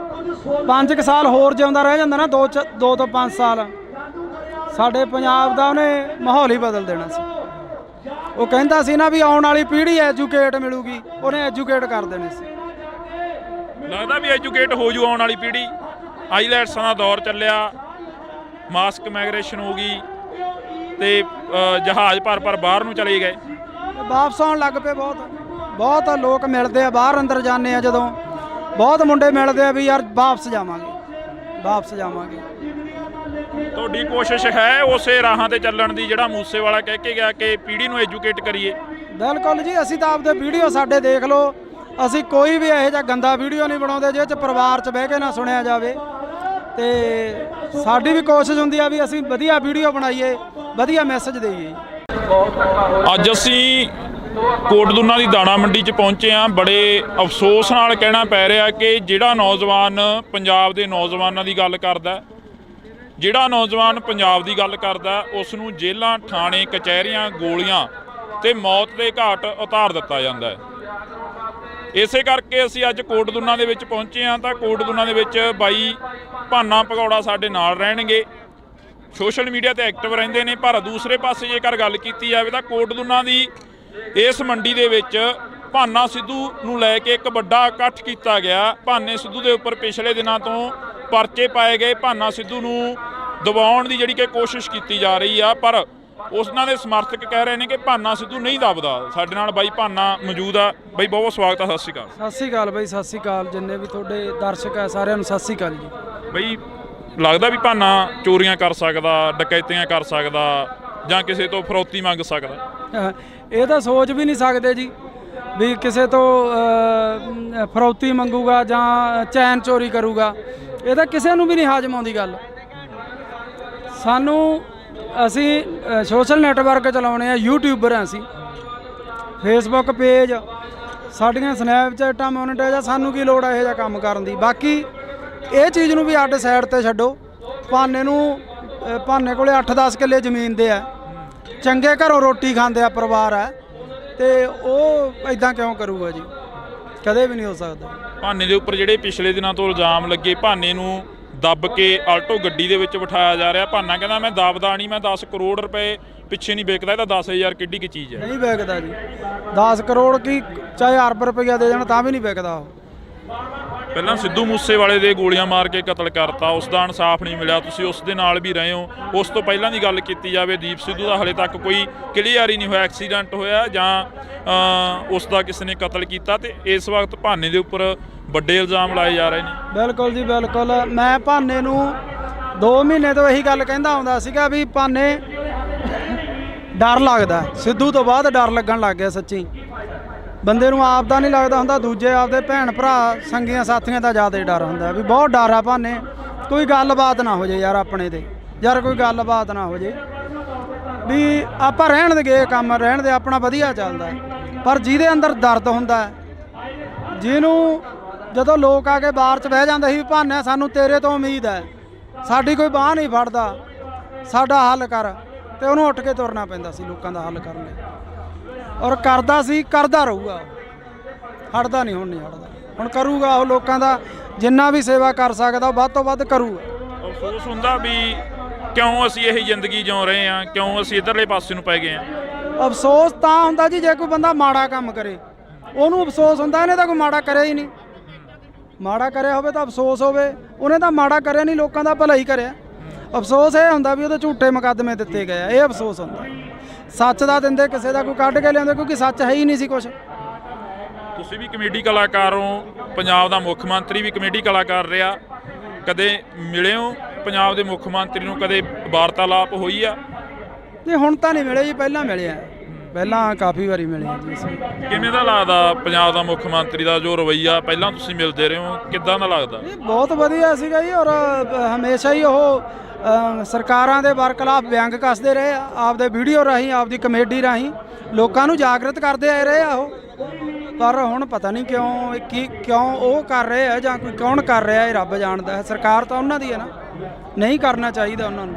5 ਸਾਲ ਹੋਰ ਜਿਉਂਦਾ ਰਹਿ ਜਾਂਦਾ ਨਾ, 2 ਤੋਂ 5 ਸਾਲ, ਸਾਡੇ ਪੰਜਾਬ ਦਾ ਉਹਨੇ ਮਾਹੌਲ ਹੀ ਬਦਲ ਦੇਣਾ ਸੀ। ਉਹ ਕਹਿੰਦਾ ਸੀ ਨਾ ਵੀ ਆਉਣ ਵਾਲੀ ਪੀੜ੍ਹੀ ਐਜੂਕੇਟ ਮਿਲੂਗੀ, ਉਹਨੇ ਐਜੂਕੇਟ ਕਰ ਦੇਣੇ ਸੀ। ਲੱਗਦਾ ਵੀ ਐਜੂਕੇਟ ਹੋ ਜੂ ਆਉਣ ਵਾਲੀ ਪੀੜ੍ਹੀ। ਆਈਲੈਟਸਾਂ ਦਾ ਦੌਰ ਚੱਲਿਆ, ਮਾਸਕ ਮਾਈਗ੍ਰੇਸ਼ਨ ਹੋ ਗਈ, ਤੇ ਜਹਾਜ਼ ਭਰ ਬਾਹਰ ਨੂੰ ਚਲੇ ਗਏ, ਵਾਪਸ ਆਉਣ ਲੱਗ ਪਏ। ਬਹੁਤ ਲੋਕ ਮਿਲਦੇ ਆ, ਬਾਹਰ ਅੰਦਰ ਜਾਂਦੇ ਆ ਜਦੋਂ, ਬਹੁਤ ਮੁੰਡੇ ਮਿਲਦੇ ਆ ਵੀ ਯਾਰ ਵਾਪਸ ਜਾਵਾਂਗੇ, ਵਾਪਸ ਜਾਵਾਂਗੇ। ਤੁਹਾਡੀ ਕੋਸ਼ਿਸ਼ ਹੈ ਉਸੇ ਰਾਹਾਂ ਤੇ ਚੱਲਣ ਦੀ ਜਿਹੜਾ ਮੂਸੇਵਾਲਾ ਕਹਿ ਕੇ ਗਿਆ ਕਿ ਪੀੜ੍ਹੀ ਨੂੰ ਐਜੂਕੇਟ ਕਰੀਏ? ਬਿਲਕੁਲ ਜੀ, ਅਸੀਂ ਤਾਂ ਆਪਦੇ ਵੀਡੀਓ ਸਾਡੇ ਦੇਖ ਲਓ, ਅਸੀਂ ਕੋਈ ਵੀ ਇਹੋ ਜਿਹਾ ਗੰਦਾ ਵੀਡੀਓ ਨਹੀਂ ਬਣਾਉਂਦੇ ਜਿਹਦੇ 'ਚ ਪਰਿਵਾਰ 'ਚ ਬਹਿ ਕੇ ਨਾ ਸੁਣਿਆ ਜਾਵੇ। ਤੇ ਸਾਡੀ ਵੀ ਕੋਸ਼ਿਸ਼ ਹੁੰਦੀ ਆ ਵੀ ਅਸੀਂ ਵਧੀਆ ਵੀਡੀਓ ਬਣਾਈਏ, ਵਧੀਆ ਮੈਸੇਜ ਦੇਈਏ। ਅੱਜ ਅਸੀਂ ਕੋਟਦੁਨਾ ਦੀ ਦਾਣਾ ਮੰਡੀ 'ਚ ਪਹੁੰਚੇ ਹਾਂ। ਬੜੇ ਅਫਸੋਸ ਨਾਲ ਕਹਿਣਾ ਪੈ ਰਿਹਾ ਕਿ ਜਿਹੜਾ ਨੌਜਵਾਨ ਪੰਜਾਬ ਦੇ ਨੌਜਵਾਨਾਂ ਦੀ ਗੱਲ ਕਰਦਾ, ਜਿਹੜਾ ਨੌਜਵਾਨ ਪੰਜਾਬ ਦੀ ਗੱਲ ਕਰਦਾ, ਉਸ ਨੂੰ ਜੇਲ੍ਹਾਂ, ਥਾਣੇ, ਕਚਹਿਰੀਆਂ, ਗੋਲੀਆਂ ਤੇ ਮੌਤ ਦੇ ਘਾਟ ਉਤਾਰ ਦਿੱਤਾ ਜਾਂਦਾ ਹੈ। ਇਸੇ ਕਰਕੇ ਅਸੀਂ ਅੱਜ ਕੋਟਦੁਨਾ ਦੇ ਵਿੱਚ ਪਹੁੰਚੇ ਹਾਂ। ਤਾਂ ਕੋਟਦੁਨਾ ਦੇ ਵਿੱਚ ਬਾਈ ਭਾਨਾ ਭਗੌੜਾ ਸਾਡੇ ਨਾਲ ਰਹਿਣਗੇ, ਸੋਸ਼ਲ ਮੀਡੀਆ ਤੇ ਐਕਟਿਵ ਰਹਿੰਦੇ ਨੇ। ਪਰ ਦੂਸਰੇ ਪਾਸੇ ਜੇਕਰ ਗੱਲ ਕੀਤੀ ਜਾਵੇ ਤਾਂ ਕੋਟਦੁਨਾ ਦੀ ਇਸ ਮੰਡੀ ਦੇ ਵਿੱਚ ਭਾਨਾ ਸਿੱਧੂ ਨੂੰ ਲੈ ਕੇ ਇੱਕ ਵੱਡਾ ਇਕੱਠ ਕੀਤਾ ਗਿਆ। ਭਾਨੇ ਸਿੱਧੂ ਦੇ ਉੱਪਰ ਪਿਛਲੇ ਦਿਨਾਂ ਤੋਂ ਪਰਚੇ ਪਾਏ ਗਏ। ਭਾਨਾ ਸਿੱਧੂ ਨੂੰ ਦਬਾਉਣ ਦੀ ਜਿਹੜੀ ਕਿ ਕੋਸ਼ਿਸ਼ ਕੀਤੀ ਜਾ ਰਹੀ ਆ, ਪਰ ਉਹਨਾਂ ਦੇ ਸਮਰਥਕ ਕਹਿ ਰਹੇ ਨੇ ਕਿ ਭਾਨਾ ਸਿੱਧੂ ਨਹੀਂ ਦਬਦਾ। ਸਾਡੇ ਨਾਲ ਬਾਈ ਭਾਨਾ ਮੌਜੂਦ ਆ। ਬਾਈ ਬਹੁਤ ਸਵਾਗਤ ਆ, ਸਤਿ ਸ਼੍ਰੀ ਅਕਾਲ। ਸਤਿ ਸ਼੍ਰੀ ਅਕਾਲ ਬਾਈ, ਸਤਿ ਸ਼੍ਰੀ ਅਕਾਲ ਜਿੰਨੇ ਵੀ ਤੁਹਾਡੇ ਦਰਸ਼ਕ ਹੈ ਸਾਰਿਆਂ ਨੂੰ ਸਤਿ ਸ਼੍ਰੀ ਅਕਾਲ ਜੀ। ਬਈ ਲੱਗਦਾ ਵੀ ਭਾਨਾ ਚੋਰੀਆਂ ਕਰ ਸਕਦਾ, ਡਕੈਤੀਆਂ ਕਰ ਸਕਦਾ ਜਾਂ ਕਿਸੇ ਤੋਂ ਫਰੌਤੀ ਮੰਗ ਸਕਦਾ? ਇਹ ਤਾਂ ਸੋਚ ਵੀ ਨਹੀਂ ਸਕਦੇ ਜੀ ਵੀ ਕਿਸੇ ਤੋਂ ਫਰੌਤੀ ਮੰਗੂਗਾ ਜਾਂ ਚੈਨ ਚੋਰੀ ਕਰੂਗਾ। ਇਹ ਤਾਂ ਕਿਸੇ ਨੂੰ ਵੀ ਨਹੀਂ ਹਾਜ਼ਮ ਆਉਂਦੀ ਗੱਲ। ਸਾਨੂੰ ਅਸੀਂ ਸੋਸ਼ਲ ਨੈਟਵਰਕ ਚਲਾਉਣੇ ਆ, ਯੂਟਿਊਬਰ ਹਾਂ ਅਸੀਂ, ਫੇਸਬੁੱਕ ਪੇਜ, ਸਾਡੀਆਂ ਸਨੈਪਚੈਟਾਂ ਮੋਨੀਟਾਈਜ਼ ਆ। ਸਾਨੂੰ ਕੀ ਲੋੜ ਹੈ ਇਹੋ ਜਿਹਾ ਕੰਮ ਕਰਨ ਦੀ? ਬਾਕੀ ਇਹ ਚੀਜ਼ ਨੂੰ ਵੀ ਅੱਡ ਸਾਈਡ ਤੇ ਛੱਡੋ। ਭਾਨੇ ਕੋਲੇ 8-10 ਕਿੱਲੇ ਜ਼ਮੀਨ ਦੇ ਆ, ਚੰਗੇ ਘਰੋਂ ਰੋਟੀ ਖਾਂਦੇ ਆ ਪਰਿਵਾਰ ਹੈ, ਤੇ ਉਹ ਇਦਾਂ ਕਿਉਂ ਕਰੂਗਾ ਜੀ? ਕਦੇ ਵੀ ਨਹੀਂ ਹੋ ਸਕਦਾ। ਭਾਨੇ ਦੇ ਉੱਪਰ ਜਿਹੜੇ ਪਿਛਲੇ ਦਿਨਾਂ ਤੋਂ ਇਲਜ਼ਾਮ ਲੱਗੇ, ਭਾਨੇ ਨੂੰ ਦੱਬ ਕੇ ਆਲਟੋ ਗੱਡੀ ਦੇ ਵਿੱਚ ਬਿਠਾਇਆ ਜਾ ਰਿਹਾ। ਭਾਨਾ ਕਹਿੰਦਾ ਮੈਂ ਦੱਬਦਾ ਨਹੀਂ, ਮੈਂ 10 ਕਰੋੜ ਰੁਪਏ ਪਿੱਛੇ ਨਹੀਂ ਵਿਕਦਾ। ਇਹ ਤਾਂ 10,000 ਕਿੱਡੀ ਕੀ ਚੀਜ਼ ਹੈ? ਨਹੀਂ ਵਿਕਦਾ ਜੀ, 10 ਕਰੋੜ ਕੀ ਚਾਹੇ ਅਰਬ ਰੁਪਈਆ ਦੇ ਦੇਣ ਤਾਂ ਵੀ ਨਹੀਂ ਵਿਕਦਾ ਉਹ। ਪਹਿਲਾਂ ਸਿੱਧੂ ਮੂਸੇਵਾਲੇ ਦੇ ਗੋਲੀਆਂ ਮਾਰ ਕੇ ਕਤਲ ਕਰਤਾ, ਉਸ ਦਾ ਇਨਸਾਫ ਨਹੀਂ ਮਿਲਿਆ। ਤੁਸੀਂ ਉਸ ਦੇ ਨਾਲ ਵੀ ਰਹੇ ਹੋ। ਉਸ ਤੋਂ ਪਹਿਲਾਂ ਦੀ ਗੱਲ ਕੀਤੀ ਜਾਵੇ, ਦੀਪ ਸਿੱਧੂ ਦਾ ਹਲੇ ਤੱਕ ਕੋਈ ਕਲੀਅਰ ਹੀ ਨਹੀਂ ਹੋਇਆ, ਐਕਸੀਡੈਂਟ ਹੋਇਆ ਜਾਂ ਉਸ ਦਾ ਕਿਸੇ ਨੇ ਕਤਲ ਕੀਤਾ। ਤੇ ਇਸ ਵਕਤ ਭਾਨੇ ਦੇ ਉੱਪਰ ਵੱਡੇ ਇਲਜ਼ਾਮ ਲਾਏ ਜਾ ਰਹੇ ਨੇ। ਬਿਲਕੁਲ ਜੀ ਬਿਲਕੁਲ। ਮੈਂ ਭਾਨੇ ਨੂੰ 2 ਮਹੀਨੇ ਤੋਂ ਇਹੀ ਗੱਲ ਕਹਿੰਦਾ ਆਉਂਦਾ ਸੀਗਾ ਵੀ ਭਾਨੇ ਡਰ ਲੱਗਦਾ, ਸਿੱਧੂ ਤੋਂ ਬਾਅਦ ਡਰ ਲੱਗਣ ਲੱਗ ਗਿਆ। ਸੱਚੀ ਬੰਦੇ ਨੂੰ ਆਪ ਦਾ ਨਹੀਂ ਲੱਗਦਾ ਹੁੰਦਾ, ਦੂਜੇ ਆਪਦੇ ਭੈਣ ਭਰਾ ਸੰਗੀਆਂ ਸਾਥੀਆਂ ਦਾ ਜ਼ਿਆਦਾ ਡਰ ਹੁੰਦਾ ਵੀ ਬਹੁਤ ਡਰ ਆ ਭਾਨੇ। ਕੋਈ ਗੱਲਬਾਤ ਨਾ ਹੋ ਜੇ ਯਾਰ ਆਪਣੇ ਤੇ, ਯਾਰ ਕੋਈ ਗੱਲਬਾਤ ਨਾ ਹੋ ਜੇ ਵੀ ਆਪਾਂ ਰਹਿਣ ਦੇ ਗਏ ਕੰਮ, ਰਹਿਣ ਦੇ ਆਪਣਾ ਵਧੀਆ ਚੱਲਦਾ। ਪਰ ਜਿਹਦੇ ਅੰਦਰ ਦਰਦ ਹੁੰਦਾ, ਜਿਹਨੂੰ ਜਦੋਂ ਲੋਕ ਆ ਕੇ ਬਾਹਰ 'ਚ ਬਹਿ ਜਾਂਦੇ ਸੀ ਵੀ ਭਾਨੇ ਸਾਨੂੰ ਤੇਰੇ ਤੋਂ ਉਮੀਦ ਹੈ, ਸਾਡੀ ਕੋਈ ਬਾਂਹ ਨਹੀਂ ਫੜਦਾ, ਸਾਡਾ ਹੱਲ ਕਰ, ਤੇ ਉਹਨੂੰ ਉੱਠ ਕੇ ਤੁਰਨਾ ਪੈਂਦਾ ਸੀ ਲੋਕਾਂ ਦਾ ਹੱਲ ਕਰਨ ਲਈ। ਔਰ ਕਰਦਾ ਸੀ, ਕਰਦਾ ਰਹੂਗਾ, ਹਟਦਾ ਨਹੀਂ, ਹੁਣ ਨਹੀਂ ਹਟਦਾ। ਹੁਣ ਕਰੂਗਾ ਉਹ ਲੋਕਾਂ ਦਾ ਜਿੰਨਾ ਵੀ ਸੇਵਾ ਕਰ ਸਕਦਾ ਉਹ ਵੱਧ ਤੋਂ ਵੱਧ ਕਰੂਗਾ। ਅਫਸੋਸ ਹੁੰਦਾ ਵੀ ਕਿਉਂ ਅਸੀਂ ਇਹ ਜ਼ਿੰਦਗੀ ਜਿਉ ਰਹੇ ਹਾਂ, ਕਿਉਂ ਅਸੀਂ ਇੱਧਰਲੇ ਪਾਸੇ ਨੂੰ ਪੈ ਗਏ ਹਾਂ। ਅਫਸੋਸ ਤਾਂ ਹੁੰਦਾ ਜੀ ਜੇ ਕੋਈ ਬੰਦਾ ਮਾੜਾ ਕੰਮ ਕਰੇ, ਉਹਨੂੰ ਅਫਸੋਸ ਹੁੰਦਾ। ਇਹਨੇ ਤਾਂ ਕੋਈ ਮਾੜਾ ਕਰਿਆ ਹੀ ਨਹੀਂ। ਮਾੜਾ ਕਰਿਆ ਹੋਵੇ ਤਾਂ ਅਫਸੋਸ ਹੋਵੇ, ਉਹਨੇ ਤਾਂ ਮਾੜਾ ਕਰਿਆ ਨਹੀਂ, ਲੋਕਾਂ ਦਾ ਭਲਾ ਹੀ ਕਰਿਆ। ਅਫਸੋਸ ਇਹ ਹੁੰਦਾ ਵੀ ਉਹਦੇ ਝੂਠੇ ਮੁਕੱਦਮੇ ਦਿੱਤੇ ਗਏ ਆ, ਇਹ ਅਫਸੋਸ ਹੁੰਦਾ। ਸੱਚ ਦਾ ਦਿੰਦੇ ਕਿਸੇ ਦਾ ਕੋਈ ਕੱਢ ਕੇ ਲਿਆਉਂਦੇ, ਕਿਉਂਕਿ ਸੱਚ ਹੈ ਹੀ ਨਹੀਂ ਸੀ ਕੁਛ। ਤੁਸੀਂ ਵੀ ਕਮੇਡੀ ਕਲਾਕਾਰ ਹੋ, ਪੰਜਾਬ ਦਾ ਮੁੱਖ ਮੰਤਰੀ ਵੀ ਕਮੇਡੀ ਕਲਾਕਾਰ ਰਿਹਾ। ਕਦੇ ਮਿਲੇ ਹੋ ਪੰਜਾਬ ਦੇ ਮੁੱਖ ਮੰਤਰੀ ਨੂੰ? ਕਦੇ ਵਾਰਤਾਲਾਪ ਹੋਈ ਆ? ਨਹੀਂ ਹੁਣ ਤਾਂ ਨਹੀਂ ਮਿਲੇ ਜੀ, ਪਹਿਲਾਂ ਮਿਲੇ ਆ, ਪਹਿਲਾਂ ਕਾਫੀ ਵਾਰੀ ਮਿਲੇ ਆ ਜੀ ਅਸੀਂ। ਕਿਵੇਂ ਦਾ ਲੱਗਦਾ ਪੰਜਾਬ ਦਾ ਮੁੱਖ ਮੰਤਰੀ ਦਾ ਜੋ ਰਵੱਈਆ, ਪਹਿਲਾਂ ਤੁਸੀਂ ਮਿਲਦੇ ਰਹੇ ਹੋ, ਕਿੱਦਾਂ ਦਾ ਲੱਗਦਾ? ਬਹੁਤ ਵਧੀਆ ਸੀਗਾ ਜੀ। ਔਰ ਹਮੇਸ਼ਾ ਹੀ ਉਹ ਸਰਕਾਰਾਂ ਦੇ ਬਰਖਲਾਫ ਵਿਅੰਗ ਕੱਸਦੇ ਰਹੇ ਆ, ਆਪਦੇ ਵੀਡੀਓ ਰਾਹੀਂ, ਆਪਦੀ ਕਮੇਡੀ ਰਾਹੀਂ ਲੋਕਾਂ ਨੂੰ ਜਾਗਰਤ ਕਰਦੇ ਆਏ ਰਹੇ ਆ ਉਹ। ਪਰ ਹੁਣ ਪਤਾ ਨਹੀਂ ਕਿਉਂ ਉਹ ਕਰ ਰਹੇ ਆ ਜਾਂ ਕੋਈ ਕੌਣ ਕਰ ਰਿਹਾ, ਇਹ ਰੱਬ ਜਾਣਦਾ ਹੈ। ਸਰਕਾਰ ਤਾਂ ਉਹਨਾਂ ਦੀ ਹੈ ਨਾ, ਨਹੀਂ ਕਰਨਾ ਚਾਹੀਦਾ ਉਹਨਾਂ ਨੂੰ।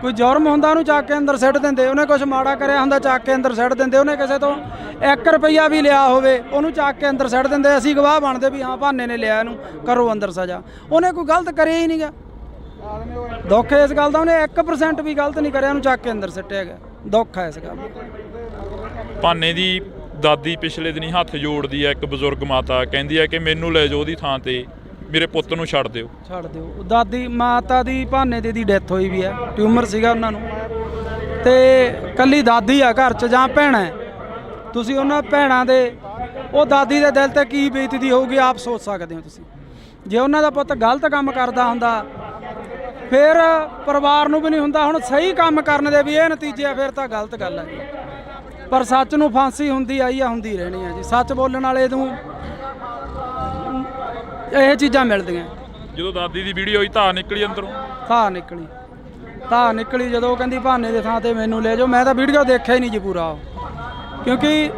ਕੋਈ ਜੁਰਮ ਹੁੰਦਾ ਉਹਨੂੰ ਚੱਕ ਕੇ ਅੰਦਰ ਸਿੱਟ ਦਿੰਦੇ, ਉਹਨੇ ਕੁਝ ਮਾੜਾ ਕਰਿਆ ਹੁੰਦਾ ਚੱਕ ਕੇ ਅੰਦਰ ਸਿੱਟ ਦਿੰਦੇ, ਉਹਨੇ ਕਿਸੇ ਤੋਂ 1 ਰੁਪਈਆ ਵੀ ਲਿਆ ਹੋਵੇ ਉਹਨੂੰ ਚੱਕ ਕੇ ਅੰਦਰ ਸਿੱਟ ਦਿੰਦੇ। ਅਸੀਂ ਗਵਾਹ ਬਣਦੇ ਵੀ ਹਾਂ ਭਾਨੇ ਨੇ ਲਿਆ, ਇਹਨੂੰ ਕਰੋ ਅੰਦਰ ਸਜ਼ਾ। ਉਹਨੇ ਕੋਈ ਗਲਤ ਕਰਿਆ ਹੀ ਨਹੀਂਗਾ। ਦੁੱਖ ਇਸ ਗੱਲ ਦਾ, ਉਹਨੇ 1% ਵੀ ਗਲਤ ਨਹੀਂ ਕਰਿਆ, ਉਹਨੂੰ ਚੱਕ ਕੇ ਅੰਦਰ ਸਿੱਟਿਆ ਗਿਆ। ਦੁੱਖ ਹੈ ਇਸ ਗੱਲ ਦਾ। ਭਾਨੇ ਦੀ ਦਾਦੀ ਪਿਛਲੇ ਦਿਨੀ ਹੱਥ ਜੋੜਦੀ ਹੈ, ਇੱਕ ਬਜ਼ੁਰਗ ਮਾਤਾ ਕਹਿੰਦੀ ਹੈ ਕਿ ਮੈਨੂੰ ਲੈ ਜਾਓ ਉਹਦੀ ਥਾਂ ਤੇ, ਮੇਰੇ ਪੁੱਤ ਨੂੰ ਛੱਡ ਦਿਓ। ਛੱਡ ਦਿਓ। ਦਾਦੀ ਮਾਤਾ ਦੀ ਭਾਨੇ ਦੀ ਡੈਥ ਹੋਈ ਵੀ ਹੈ, ਟਿਊਮਰ ਸੀਗਾ ਉਹਨਾਂ ਨੂੰ, ਤੇ ਕੱਲੀ ਦਾਦੀ ਆ ਘਰ 'ਚ ਜਾਂ ਭੈਣਾਂ। ਤੁਸੀਂ ਉਹਨਾਂ ਭੈਣਾਂ ਦੇ, ਉਹ ਦਾਦੀ ਦੇ ਦਿਲ ਤੇ ਕੀ ਬੀਤਦੀ ਹੋਊਗੀ ਆਪ ਸੋਚ ਸਕਦੇ ਹੋ ਤੁਸੀਂ। ਜੇ ਉਹਨਾਂ ਦਾ ਪੁੱਤ ਗਲਤ ਕੰਮ ਕਰਦਾ ਹੁੰਦਾ ਫਿਰ ਪਰਿਵਾਰ ਨੂੰ ਵੀ ਨਹੀਂ ਹੁੰਦਾ। ਹੁਣ ਸਹੀ ਕੰਮ ਕਰਨ ਦੇ ਵੀ ਇਹ ਨਤੀਜੇ ਆ, ਫਿਰ ਤਾਂ ਗਲਤ ਗੱਲ ਹੈ ਜੀ। ਪਰ ਸੱਚ ਨੂੰ ਫਾਂਸੀ ਹੁੰਦੀ ਆਈ ਆ, ਹੁੰਦੀ ਰਹਿਣੀ ਆ ਜੀ। ਸੱਚ ਬੋਲਣ ਵਾਲੇ ਨੂੰ ਇਹ ਚੀਜ਼ਾਂ ਮਿਲਦੀਆਂ। ਜਦੋਂ ਦਾਦੀ ਦੀ ਵੀਡੀਓ ਹੋਈ ਤਾਂ ਨਿਕਲੀ ਅੰਦਰੋਂ, ਤਾਂ ਨਿਕਲੀ ਜਦੋਂ ਉਹ ਕਹਿੰਦੀ ਭਾਨੇ ਦੇ ਥਾਂ ਤੇ ਮੈਨੂੰ ਲੈ ਜਾਓ। ਮੈਂ ਤਾਂ ਵੀਡੀਓ ਦੇਖਿਆ ਹੀ ਨਹੀਂ ਜੀ ਪੂਰਾ, ਕਿਉਂਕਿ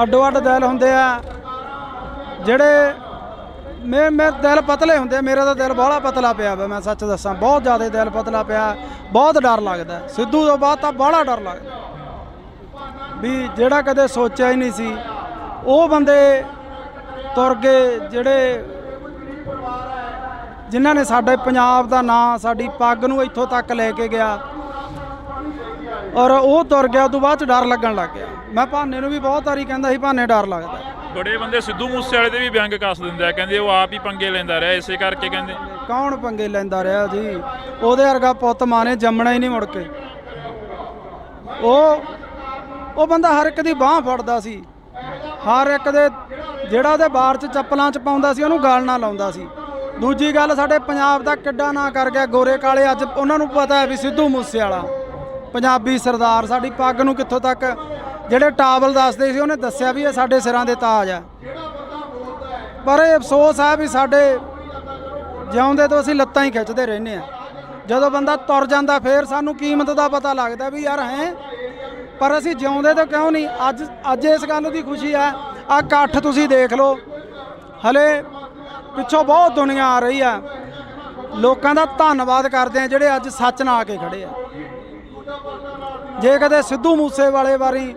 ਅੱਡੋ ਅੱਡ ਦਿਲ ਹੁੰਦੇ ਆ ਜਿਹੜੇ ਮੇਰੇ ਦਿਲ ਪਤਲੇ ਹੁੰਦੇ। ਮੇਰਾ ਤਾਂ ਦਿਲ ਬਾਹਲਾ ਪਤਲਾ ਪਿਆ ਵਾ, ਮੈਂ ਸੱਚ ਦੱਸਾਂ, ਬਹੁਤ ਜ਼ਿਆਦਾ ਦਿਲ ਪਤਲਾ ਪਿਆ। ਬਹੁਤ ਡਰ ਲੱਗਦਾ ਸਿੱਧੂ ਤੋਂ ਬਾਅਦ ਤਾਂ ਬਾਹਲਾ ਡਰ ਲੱਗਦਾ ਵੀ ਜਿਹੜਾ ਕਦੇ ਸੋਚਿਆ ਹੀ ਨਹੀਂ ਸੀ ਉਹ ਬੰਦੇ ਤੁਰ ਗਏ, ਜਿਹੜੇ ਜਿਨ੍ਹਾਂ ਨੇ ਸਾਡੇ ਪੰਜਾਬ ਦਾ ਨਾਂ, ਸਾਡੀ ਪੱਗ ਨੂੰ ਇੱਥੋਂ ਤੱਕ ਲੈ ਕੇ ਗਿਆ, ਔਰ ਉਹ ਤੁਰ ਗਿਆ। ਉਦੋਂ ਬਾਅਦ 'ਚ ਡਰ ਲੱਗਣ ਲੱਗ ਗਿਆ। ਮੈਂ ਭਾਨੇ ਨੂੰ ਵੀ ਬਹੁਤ ਵਾਰੀ ਕਹਿੰਦਾ ਸੀ ਭਾਨੇ ਡਰ ਲੱਗਦਾ। ਬੜੇ ਬੰਦੇ ਸਿੱਧੂ ਮੂਸੇਵਾਲੇ ਦੇ ਵੀ ਵਿਅੰਗ ਕੱਸ ਦਿੰਦੇ ਆ, ਕਹਿੰਦੇ ਉਹ ਆਪ ਹੀ ਪੰਗੇ ਲੈਂਦਾ ਰਿਹਾ, ਇਸੇ ਕਰਕੇ ਕਹਿੰਦੇ। ਕੌਣ ਪੰਗੇ ਲੈਂਦਾ ਰਿਹਾ ਜੀ? ਉਹਦੇ ਵਰਗਾ ਪੁੱਤ ਮਾਂ ਨੇ ਜੰਮਣਾ ਹੀ ਨਹੀਂ ਮੁੜ ਕੇ। ਉਹ ਬੰਦਾ ਹਰ ਇੱਕ ਦੀ ਬਾਹ ਫੜਦਾ ਸੀ, ਹਰ ਇੱਕ ਦੇ ਜਿਹੜਾ ਉਹਦੇ ਬਾਰ 'ਚ ਚੱਪਲਾਂ 'ਚ ਪਾਉਂਦਾ ਸੀ ਉਹਨੂੰ ਗਾਲ ਨਾ ਲਾਉਂਦਾ ਸੀ। ਦੂਜੀ ਗੱਲ, ਸਾਡੇ ਪੰਜਾਬ ਦਾ ਕਿੱਡਾ ਨਾਂ ਕਰ ਗਿਆ ਗੋਰੇ ਕਾਲੇ। ਅੱਜ ਉਹਨਾਂ ਨੂੰ ਪਤਾ ਹੈ ਵੀ ਸਿੱਧੂ ਮੂਸੇਵਾਲਾ ਪੰਜਾਬੀ ਸਰਦਾਰ, ਸਾਡੀ ਪੱਗ ਨੂੰ ਕਿੱਥੋਂ ਤੱਕ, ਜਿਹੜੇ ਟਾਵਲ ਦੱਸਦੇ ਸੀ ਉਹਨੇ ਦੱਸਿਆ ਵੀ ਇਹ ਸਾਡੇ ਸਿਰਾਂ ਦੇ ਤਾਜ ਆ। ਪਰ ਇਹ ਅਫਸੋਸ ਹੈ ਵੀ ਸਾਡੇ ਜਿਉਂਦੇ ਤੋਂ ਅਸੀਂ ਲੱਤਾਂ ਹੀ ਖਿੱਚਦੇ ਰਹਿੰਦੇ ਆ। ਜਦੋਂ ਬੰਦਾ ਤੁਰ ਜਾਂਦਾ ਫਿਰ ਸਾਨੂੰ ਕੀਮਤ ਦਾ ਪਤਾ ਲੱਗਦਾ ਵੀ ਯਾਰ ਹੈ, ਪਰ ਅਸੀਂ ਜਿਉਂਦੇ ਤੋਂ ਕਿਉਂ ਨਹੀਂ। ਅੱਜ ਇਸ ਗੱਲ ਦੀ ਖੁਸ਼ੀ ਆ। ਆਹ ਇਕੱਠ ਤੁਸੀਂ ਦੇਖ ਲਓ, ਹਲੇ ਪਿੱਛੋਂ ਬਹੁਤ ਦੁਨੀਆ ਆ ਰਹੀ ਆ। ਲੋਕਾਂ ਦਾ ਧੰਨਵਾਦ ਕਰਦੇ ਆ ਜਿਹੜੇ ਅੱਜ ਸੱਚ ਨਾਲ ਆ ਕੇ ਖੜੇ ਆ। ਜੇ ਕਦੇ ਸਿੱਧੂ ਮੂਸੇਵਾਲੇ ਵਾਰੀ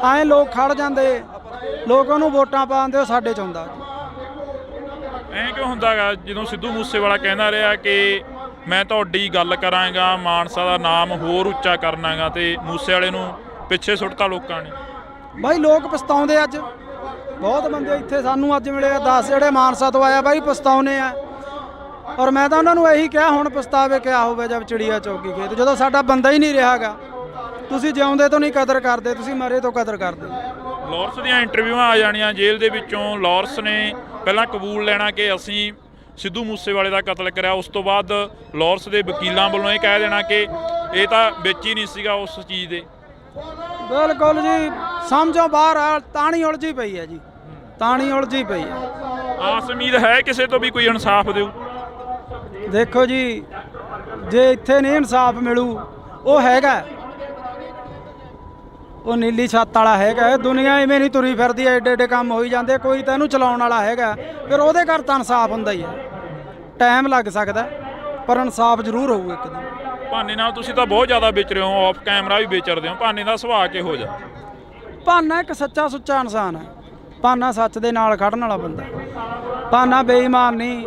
ਐਂ ਲੋਕ ਖੜ ਜਾਂਦੇ, ਲੋਕ ਉਹਨੂੰ ਵੋਟਾਂ ਪਾਉਂਦੇ, ਉਹ ਸਾਡੇ 'ਚ ਹੁੰਦਾ। ਐਂ ਕਿਉਂ ਹੁੰਦਾ ਗਾ ਜਦੋਂ ਸਿੱਧੂ ਮੂਸੇਵਾਲਾ ਕਹਿੰਦਾ ਰਿਹਾ ਕਿ ਮੈਂ ਤੁਹਾਡੀ ਗੱਲ ਕਰਾਂਗਾ, ਮਾਨਸਾ ਦਾ ਨਾਮ ਹੋਰ ਉੱਚਾ ਕਰਨਾਗਾ, ਤੇ ਮੂਸੇਵਾਲੇ ਨੂੰ ਪਿੱਛੇ ਸੁੱਟਤਾ ਲੋਕਾਂ ਨੇ? ਬਾਈ ਲੋਕ ਪਛਤਾਉਂਦੇ। ਅੱਜ ਬਹੁਤ ਬੰਦੇ ਇੱਥੇ ਸਾਨੂੰ ਅੱਜ ਮਿਲੇ 10 ਜਿਹੜੇ ਮਾਨਸਾ ਤੋਂ ਆਇਆ ਬਾਈ ਪਛਤਾਉਨੇ ਆ। ਔਰ ਮੈਂ ਤਾਂ ਉਹਨਾਂ ਨੂੰ ਇਹੀ ਕਿਹਾ ਹੁਣ ਪਛਤਾਵੇ ਕਿਆ ਹੋਵੇ ਜਦ ਚਿੜੀਆ ਚੌਕੀ ਖੇਤ, ਜਦੋਂ ਸਾਡਾ ਬੰਦਾ ਹੀ ਨਹੀਂ ਰਿਹਾਗਾ। ਤੁਸੀਂ ਜਿਉਂਦੇ ਤੋਂ ਨਹੀਂ ਕਦਰ ਕਰਦੇ, ਤੁਸੀਂ ਮਰੇ ਤੋਂ ਕਦਰ ਕਰਦੇ। ਲਾਰੈਂਸ ਦੀਆਂ ਇੰਟਰਵਿਊਆਂ ਆ ਜਾਣੀਆਂ ਜੇਲ੍ਹ ਦੇ ਵਿੱਚੋਂ। ਲਾਰੈਂਸ ਨੇ ਪਹਿਲਾਂ ਕਬੂਲ ਲੈਣਾ ਕਿ ਅਸੀਂ ਸਿੱਧੂ ਮੂਸੇਵਾਲੇ ਦਾ ਕਤਲ ਕਰਿਆ, ਉਸ ਤੋਂ ਬਾਅਦ ਲਾਰੈਂਸ ਦੇ ਵਕੀਲਾਂ ਵੱਲੋਂ ਇਹ ਕਹਿ ਦੇਣਾ ਕਿ ਇਹ ਤਾਂ ਵਿੱਚ ਹੀ ਨਹੀਂ ਸੀਗਾ ਉਸ ਚੀਜ਼ ਦੇ। ਬਿਲਕੁਲ ਜੀ, ਸਮਝੋ ਬਾਹਰ ਆ। ਤਾਣੀ ਉਲਝੀ ਪਈ ਹੈ ਜੀ, ਤਾਣੀ ਉਲਝੀ ਪਈ ਹੈ। ਆਸ ਉਮੀਦ ਹੈ ਕਿਸੇ ਤੋਂ ਵੀ ਕੋਈ ਇਨਸਾਫ ਦਿਓ? ਦੇਖੋ ਜੀ, ਜੇ ਇੱਥੇ ਨਹੀਂ ਇਨਸਾਫ ਮਿਲੂ, ਉਹ ਹੈਗਾ, ਉਹ ਨੀਲੀ ਛੱਤ ਵਾਲਾ ਹੈਗਾ। ਦੁਨੀਆ ਇਵੇਂ ਨਹੀਂ ਤੁਰੀ ਫਿਰਦੀ, ਐਡੇ ਐਡੇ ਕੰਮ ਹੋਈ ਜਾਂਦੇ। ਕੋਈ ਤਾਂ ਇਹਨੂੰ ਚਲਾਉਣ ਵਾਲਾ ਹੈਗਾ, ਫਿਰ ਉਹਦੇ ਘਰ ਤਾਂ ਇਨਸਾਫ ਹੁੰਦਾ ਹੀ ਹੈ। ਟਾਈਮ ਲੱਗ ਸਕਦਾ ਪਰ ਇਨਸਾਫ ਜ਼ਰੂਰ ਹੋਊ ਇੱਕ ਦਿਨ। ਭਾਨੇ ਨਾਲ ਤੁਸੀਂ ਤਾਂ ਬਹੁਤ ਜ਼ਿਆਦਾ ਵਿਚਰੇ ਹੋ, ਆਫ ਕੈਮਰਾ ਵੀ ਵਿਚਰਦੇ ਹੋ। ਭਾਨੇ ਦਾ ਸੁਭਾਅ ਕਿਹੋ ਜਿਹਾ? ਭਾਨਾ ਇੱਕ ਸੱਚਾ ਸੁੱਚਾ ਇਨਸਾਨ ਹੈ। ਭਾਨਾ ਸੱਚ ਦੇ ਨਾਲ ਖੜਨ ਵਾਲਾ ਬੰਦਾ। ਭਾਨਾ ਬੇਈਮਾਨ ਨਹੀਂ।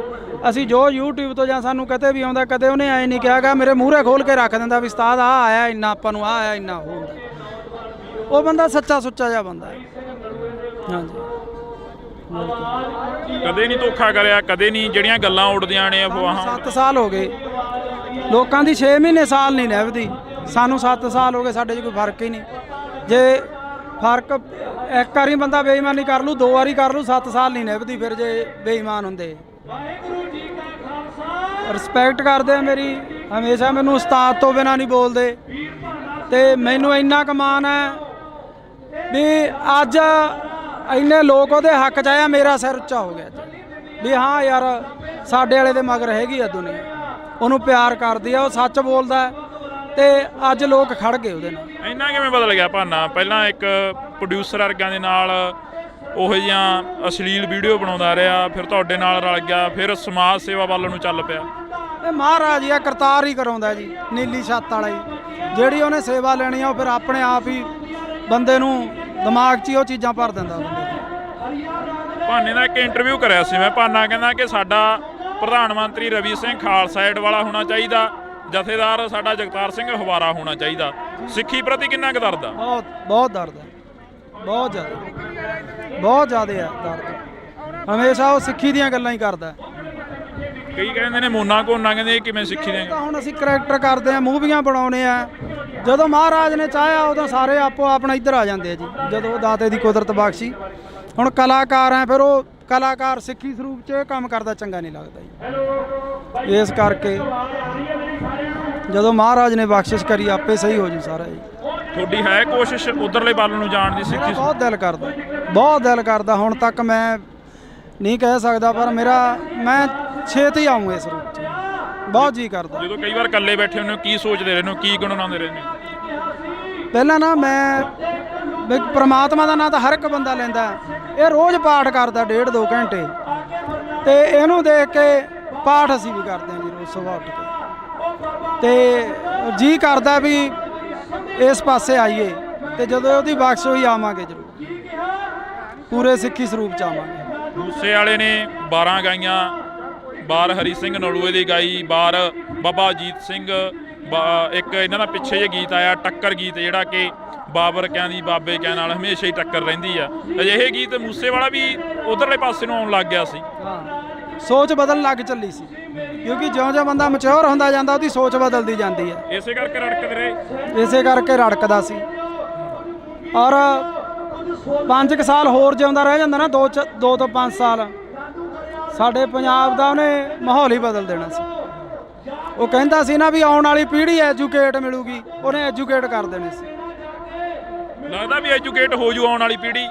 ਅਸੀਂ ਜੋ YouTube ਤੋਂ ਜਾਂ ਸਾਨੂੰ ਕਦੇ ਵੀ ਆਉਂਦਾ, ਕਦੇ ਉਹਨੇ ਐਂ ਨਹੀਂ ਕਿਹਾਗਾ ਮੇਰੇ ਮੂਹਰੇ ਖੋਲ ਕੇ ਰੱਖ ਦਿੰਦਾ ਵੀ ਉਸਤਾਦ ਆਹ ਆਇਆ ਇੰਨਾ, ਆਪਾਂ ਨੂੰ ਆਹ ਆਇਆ ਇੰਨਾ। ਉਹ ਬੰਦਾ ਸੱਚਾ ਸੁੱਚਾ ਜਿਹਾ ਬੰਦਾ ਹੈ। ਹਾਂਜੀ, ਕਦੇ ਨਹੀਂ ਧੋਖਾ ਕਰਿਆ, ਕਦੇ ਨਹੀਂ ਜਿਹੜੀਆਂ ਗੱਲਾਂ ਉੱਡਦੀਆਂ ਨੇ ਅਫਵਾਹਾਂ। 7 ਸਾਲ ਹੋ ਗਏ ਲੋਕਾਂ ਦੀ, 6 ਮਹੀਨੇ ਸਾਲ ਨਹੀਂ ਨਿਭਦੀ। ਸਾਨੂੰ 7 ਸਾਲ ਹੋ ਗਏ, ਸਾਡੇ 'ਚ ਕੋਈ ਫਰਕ ਹੀ ਨਹੀਂ। ਜੇ ਫਰਕ ਇੱਕ ਵਾਰੀ ਬੰਦਾ ਬੇਈਮਾਨੀ ਕਰ ਲੂ, 2 ਵਾਰੀ ਕਰ ਲੂ, 7 ਸਾਲ ਨਹੀਂ ਨਿਭਦੀ ਫਿਰ ਜੇ ਬੇਈਮਾਨ ਹੁੰਦੇ। ਰਿਸਪੈਕਟ ਕਰਦੇ ਆ ਮੇਰੀ, ਹਮੇਸ਼ਾ ਮੈਨੂੰ ਉਸਤਾਦ ਤੋਂ ਬਿਨਾਂ ਨਹੀਂ ਬੋਲਦੇ। ਤੇ ਮੈਨੂੰ ਇੰਨਾ ਕੁ ਮਾਣ ਹੈ ਵੀ ਅੱਜ ਇੰਨੇ ਲੋਕ ਉਹਦੇ ਹੱਕ 'ਚ ਆਇਆ, ਮੇਰਾ ਸਿਰ ਉੱਚਾ ਹੋ ਗਿਆ ਵੀ ਹਾਂ ਯਾਰ ਸਾਡੇ ਵਾਲੇ ਦੇ ਮਗਰ ਹੈਗੀ ਆ ਦੁਨੀਆ, ਉਹਨੂੰ ਪਿਆਰ ਕਰਦੀ ਆ, ਉਹ ਸੱਚ ਬੋਲਦਾ ਤੇ ਅੱਜ ਲੋਕ ਖੜ ਗਏ ਉਹਦੇ ਨਾਲ। ਇੰਨਾ ਕਿਵੇਂ ਬਦਲ ਗਿਆ ਭਾਨਾ? ਪਹਿਲਾਂ ਇੱਕ ਪ੍ਰੋਡਿਊਸਰ ਵਰਗਾਂ ਦੇ ਨਾਲ ਉਹੋ ਜਿਹੀਆਂ ਅਸ਼ਲੀਲ ਵੀਡੀਓ ਬਣਾਉਂਦਾ ਰਿਹਾ, ਫਿਰ ਤੁਹਾਡੇ ਨਾਲ ਰਲ ਗਿਆ, ਫਿਰ ਸਮਾਜ ਸੇਵਾ ਵੱਲ ਨੂੰ ਚੱਲ ਪਿਆ। ਇਹ ਮਹਾਰਾਜ ਹੀ ਆ, ਕਰਤਾਰ ਹੀ ਕਰਾਉਂਦਾ ਜੀ, ਨੀਲੀ ਛੱਤ ਵਾਲਾ ਹੀ। ਜਿਹੜੀ ਉਹਨੇ ਸੇਵਾ ਲੈਣੀ ਆ ਉਹ ਫਿਰ ਆਪਣੇ ਆਪ ਹੀ ਬੰਦੇ ਨੂੰ ਦਿਮਾਗ 'ਚ ਹੀ ਉਹ ਚੀਜ਼ਾਂ ਭਰ ਦਿੰਦਾ ਬੰਦੇ ਦੇ। ਭਾਨੇ ਦਾ ਇੱਕ ਇੰਟਰਵਿਊ ਕਰਿਆ ਸੀ ਮੈਂ। ਭਾਨਾ ਕਹਿੰਦਾ ਕਿ ਸਾਡਾ ਪ੍ਰਧਾਨ ਮੰਤਰੀ ਰਵੀ ਸਿੰਘ ਖਾਲਸਾ ਏਡ ਵਾਲਾ ਹੋਣਾ ਚਾਹੀਦਾ, ਜਥੇਦਾਰ ਸਾਡਾ ਜਗਤਾਰ ਸਿੰਘ ਹਵਾਰਾ ਹੋਣਾ ਚਾਹੀਦਾ। ਸਿੱਖੀ ਪ੍ਰਤੀ ਕਿੰਨਾ ਕੁ ਦਰਦ ਆ? ਬਹੁਤ ਦਰਦ ਹੈ, ਬਹੁਤ ਜ਼ਿਆਦਾ ਆ ਦਰਦ। ਹਮੇਸ਼ਾ ਉਹ ਸਿੱਖੀ ਦੀਆਂ ਗੱਲਾਂ ਹੀ ਕਰਦਾ। ਕਈ ਕਹਿੰਦੇ ਨੇ ਮੋਨਾ ਕੋਨਾ, ਕਹਿੰਦੇ ਇਹ ਕਿਵੇਂ ਸਿੱਖੀ ਦੇ? ਹੁਣ ਅਸੀਂ ਕਰੈਕਟਰ ਕਰਦੇ ਆ, ਮੂਵੀਆਂ ਬਣਾਉਣੇ ਆ। ਜਦੋਂ ਮਹਾਰਾਜ ਨੇ ਚਾਹਿਆ ਉਦੋਂ ਸਾਰੇ ਆਪੋ ਆਪਣਾ ਇੱਧਰ ਆ ਜਾਂਦੇ ਆ ਜੀ, ਜਦੋਂ ਦਾਤੇ ਦੀ ਕੁਦਰਤ ਬਖਸ਼ੀ। ਹੁਣ ਕਲਾਕਾਰ ਆ, ਫਿਰ ਉਹ ਕਲਾਕਾਰ ਸਿੱਖੀ ਸਰੂਪ 'ਚ ਇਹ ਕੰਮ ਕਰਦਾ ਚੰਗਾ ਨਹੀਂ ਲੱਗਦਾ ਜੀ। ਇਸ ਕਰਕੇ ਜਦੋਂ ਮਹਾਰਾਜ ਨੇ ਬਖਸ਼ਿਸ਼ ਕਰੀ ਆਪੇ ਸਹੀ ਹੋ ਜੂ ਸਾਰਾ ਜੀ। ਤੁਹਾਡੀ ਹੈ ਕੋਸ਼ਿਸ਼ ਉਧਰਲੇ ਵੱਲ ਨੂੰ ਜਾਣ ਦੀ ਮੇਰਾ ਸਿੱਖੀ? ਬਹੁਤ ਦਿਲ ਕਰਦਾ ਹੁਣ ਤੱਕ ਮੈਂ ਨਹੀਂ ਕਹਿ ਸਕਦਾ, ਪਰ ਮੈਂ ਛੇਤੀ ਆਊਂ ਇਸ ਰੂਪ 'ਚ, ਬਹੁਤ ਜੀ ਕਰਦਾ। ਜਦੋਂ ਕਈ ਵਾਰ ਇਕੱਲੇ ਬੈਠੇ ਹੁੰਦੇ ਹੋ ਕੀ ਸੋਚਦੇ ਰਹਿੰਦੇ ਹੋ, ਕੀ ਗੁਣਗੁਣਾਉਂਦੇ ਰਹਿੰਦੇ ਹੋ? ਪਹਿਲਾਂ ਨਾ ਮੈਂ ਵੀ ਪ੍ਰਮਾਤਮਾ ਦਾ ਨਾਂ ਤਾਂ ਹਰ ਇੱਕ ਬੰਦਾ ਲੈਂਦਾ, ਇਹ ਰੋਜ਼ ਪਾਠ ਕਰਦਾ 1.5-2 ਘੰਟੇ, ਤੇ ਇਹਨੂੰ ਦੇਖ ਕੇ ਪਾਠ ਅਸੀਂ ਵੀ ਕਰਦੇ ਹਾਂ ਜੀ ਰੋਜ਼ ਸੁਬਾਹ ਉੱਠ ਕੇ, ਤੇ ਜੀ ਕਰਦਾ ਵੀ ਇਸ ਪਾਸੇ ਆਈਏ, ਤੇ ਜਦੋਂ ਉਹਦੀ ਬਖਸ਼ ਹੋਈ ਆਵਾਂਗੇ ਜ਼ਰੂਰ, ਪੂਰੇ ਸਿੱਖੀ ਸਰੂਪ 'ਚ ਆਵਾਂਗੇ। ਮੂਸੇ ਵਾਲੇ ਨੇ 12 ਗਾਈਆਂ, ਬਾਰ ਹਰੀ ਸਿੰਘ ਨਲੂਏ ਦੀ ਗਾਈ, ਬਾਰ ਬਾਬਾ ਅਜੀਤ ਸਿੰਘ, ਇੱਕ ਇਹਨਾਂ ਦਾ ਪਿੱਛੇ ਜੇ ਗੀਤ ਆਇਆ ਟੱਕਰ ਗੀਤ, ਜਿਹੜਾ ਕਿ ਬਾਬਰ ਕਿਆਂ ਦੀ ਬਾਬੇ ਕਿਆਂ ਨਾਲ ਹਮੇਸ਼ਾ ਹੀ ਟੱਕਰ ਰਹਿੰਦੀ ਆ। ਅਜਿਹੇ ਗੀਤ ਮੂਸੇ ਵਾਲਾ ਵੀ ਉਧਰਲੇ ਪਾਸੇ ਨੂੰ ਆਉਣ ਲੱਗ ਗਿਆ ਸੀ। ਹਾਂ, ਸੋਚ ਬਦਲਣ ਲੱਗ ਚੱਲੀ ਸੀ, ਕਿਉਂਕਿ ਜਿਉਂ-ਜਿਉਂ ਬੰਦਾ ਮੈਚੁਰ ਹੁੰਦਾ ਜਾਂਦਾ ਉਹਦੀ ਸੋਚ ਬਦਲਦੀ ਜਾਂਦੀ ਹੈ। ਇਸੇ ਕਰਕੇ ਰੜਕਦੇ ਰਹੇ। ਇਸੇ ਕਰਕੇ ਰੜਕਦਾ ਸੀ। ਔਰ 5 ਸਾਲ ਹੋਰ ਜਿਉਂਦਾ ਰਹਿ ਜਾਂਦਾ ਨਾ, 2 ਤੋਂ 5 ਸਾਲ, ਸਾਡੇ ਪੰਜਾਬ ਦਾ ਉਹਨੇ ਮਾਹੌਲ ਹੀ ਬਦਲ ਦੇਣਾ ਸੀ। ਉਹ ਕਹਿੰਦਾ ਸੀ ਨਾ ਵੀ ਆਉਣ ਵਾਲੀ ਪੀੜ੍ਹੀ ਐਜੂਕੇਟ ਮਿਲੂਗੀ, ਉਹਨੇ ਐਜੂਕੇਟ ਕਰ ਦੇਣੇ ਸੀ। ਲੱਗਦਾ ਵੀ ਐਜੂਕੇਟ ਹੋ ਜੂ ਆਉਣ ਵਾਲੀ ਪੀੜ੍ਹੀ।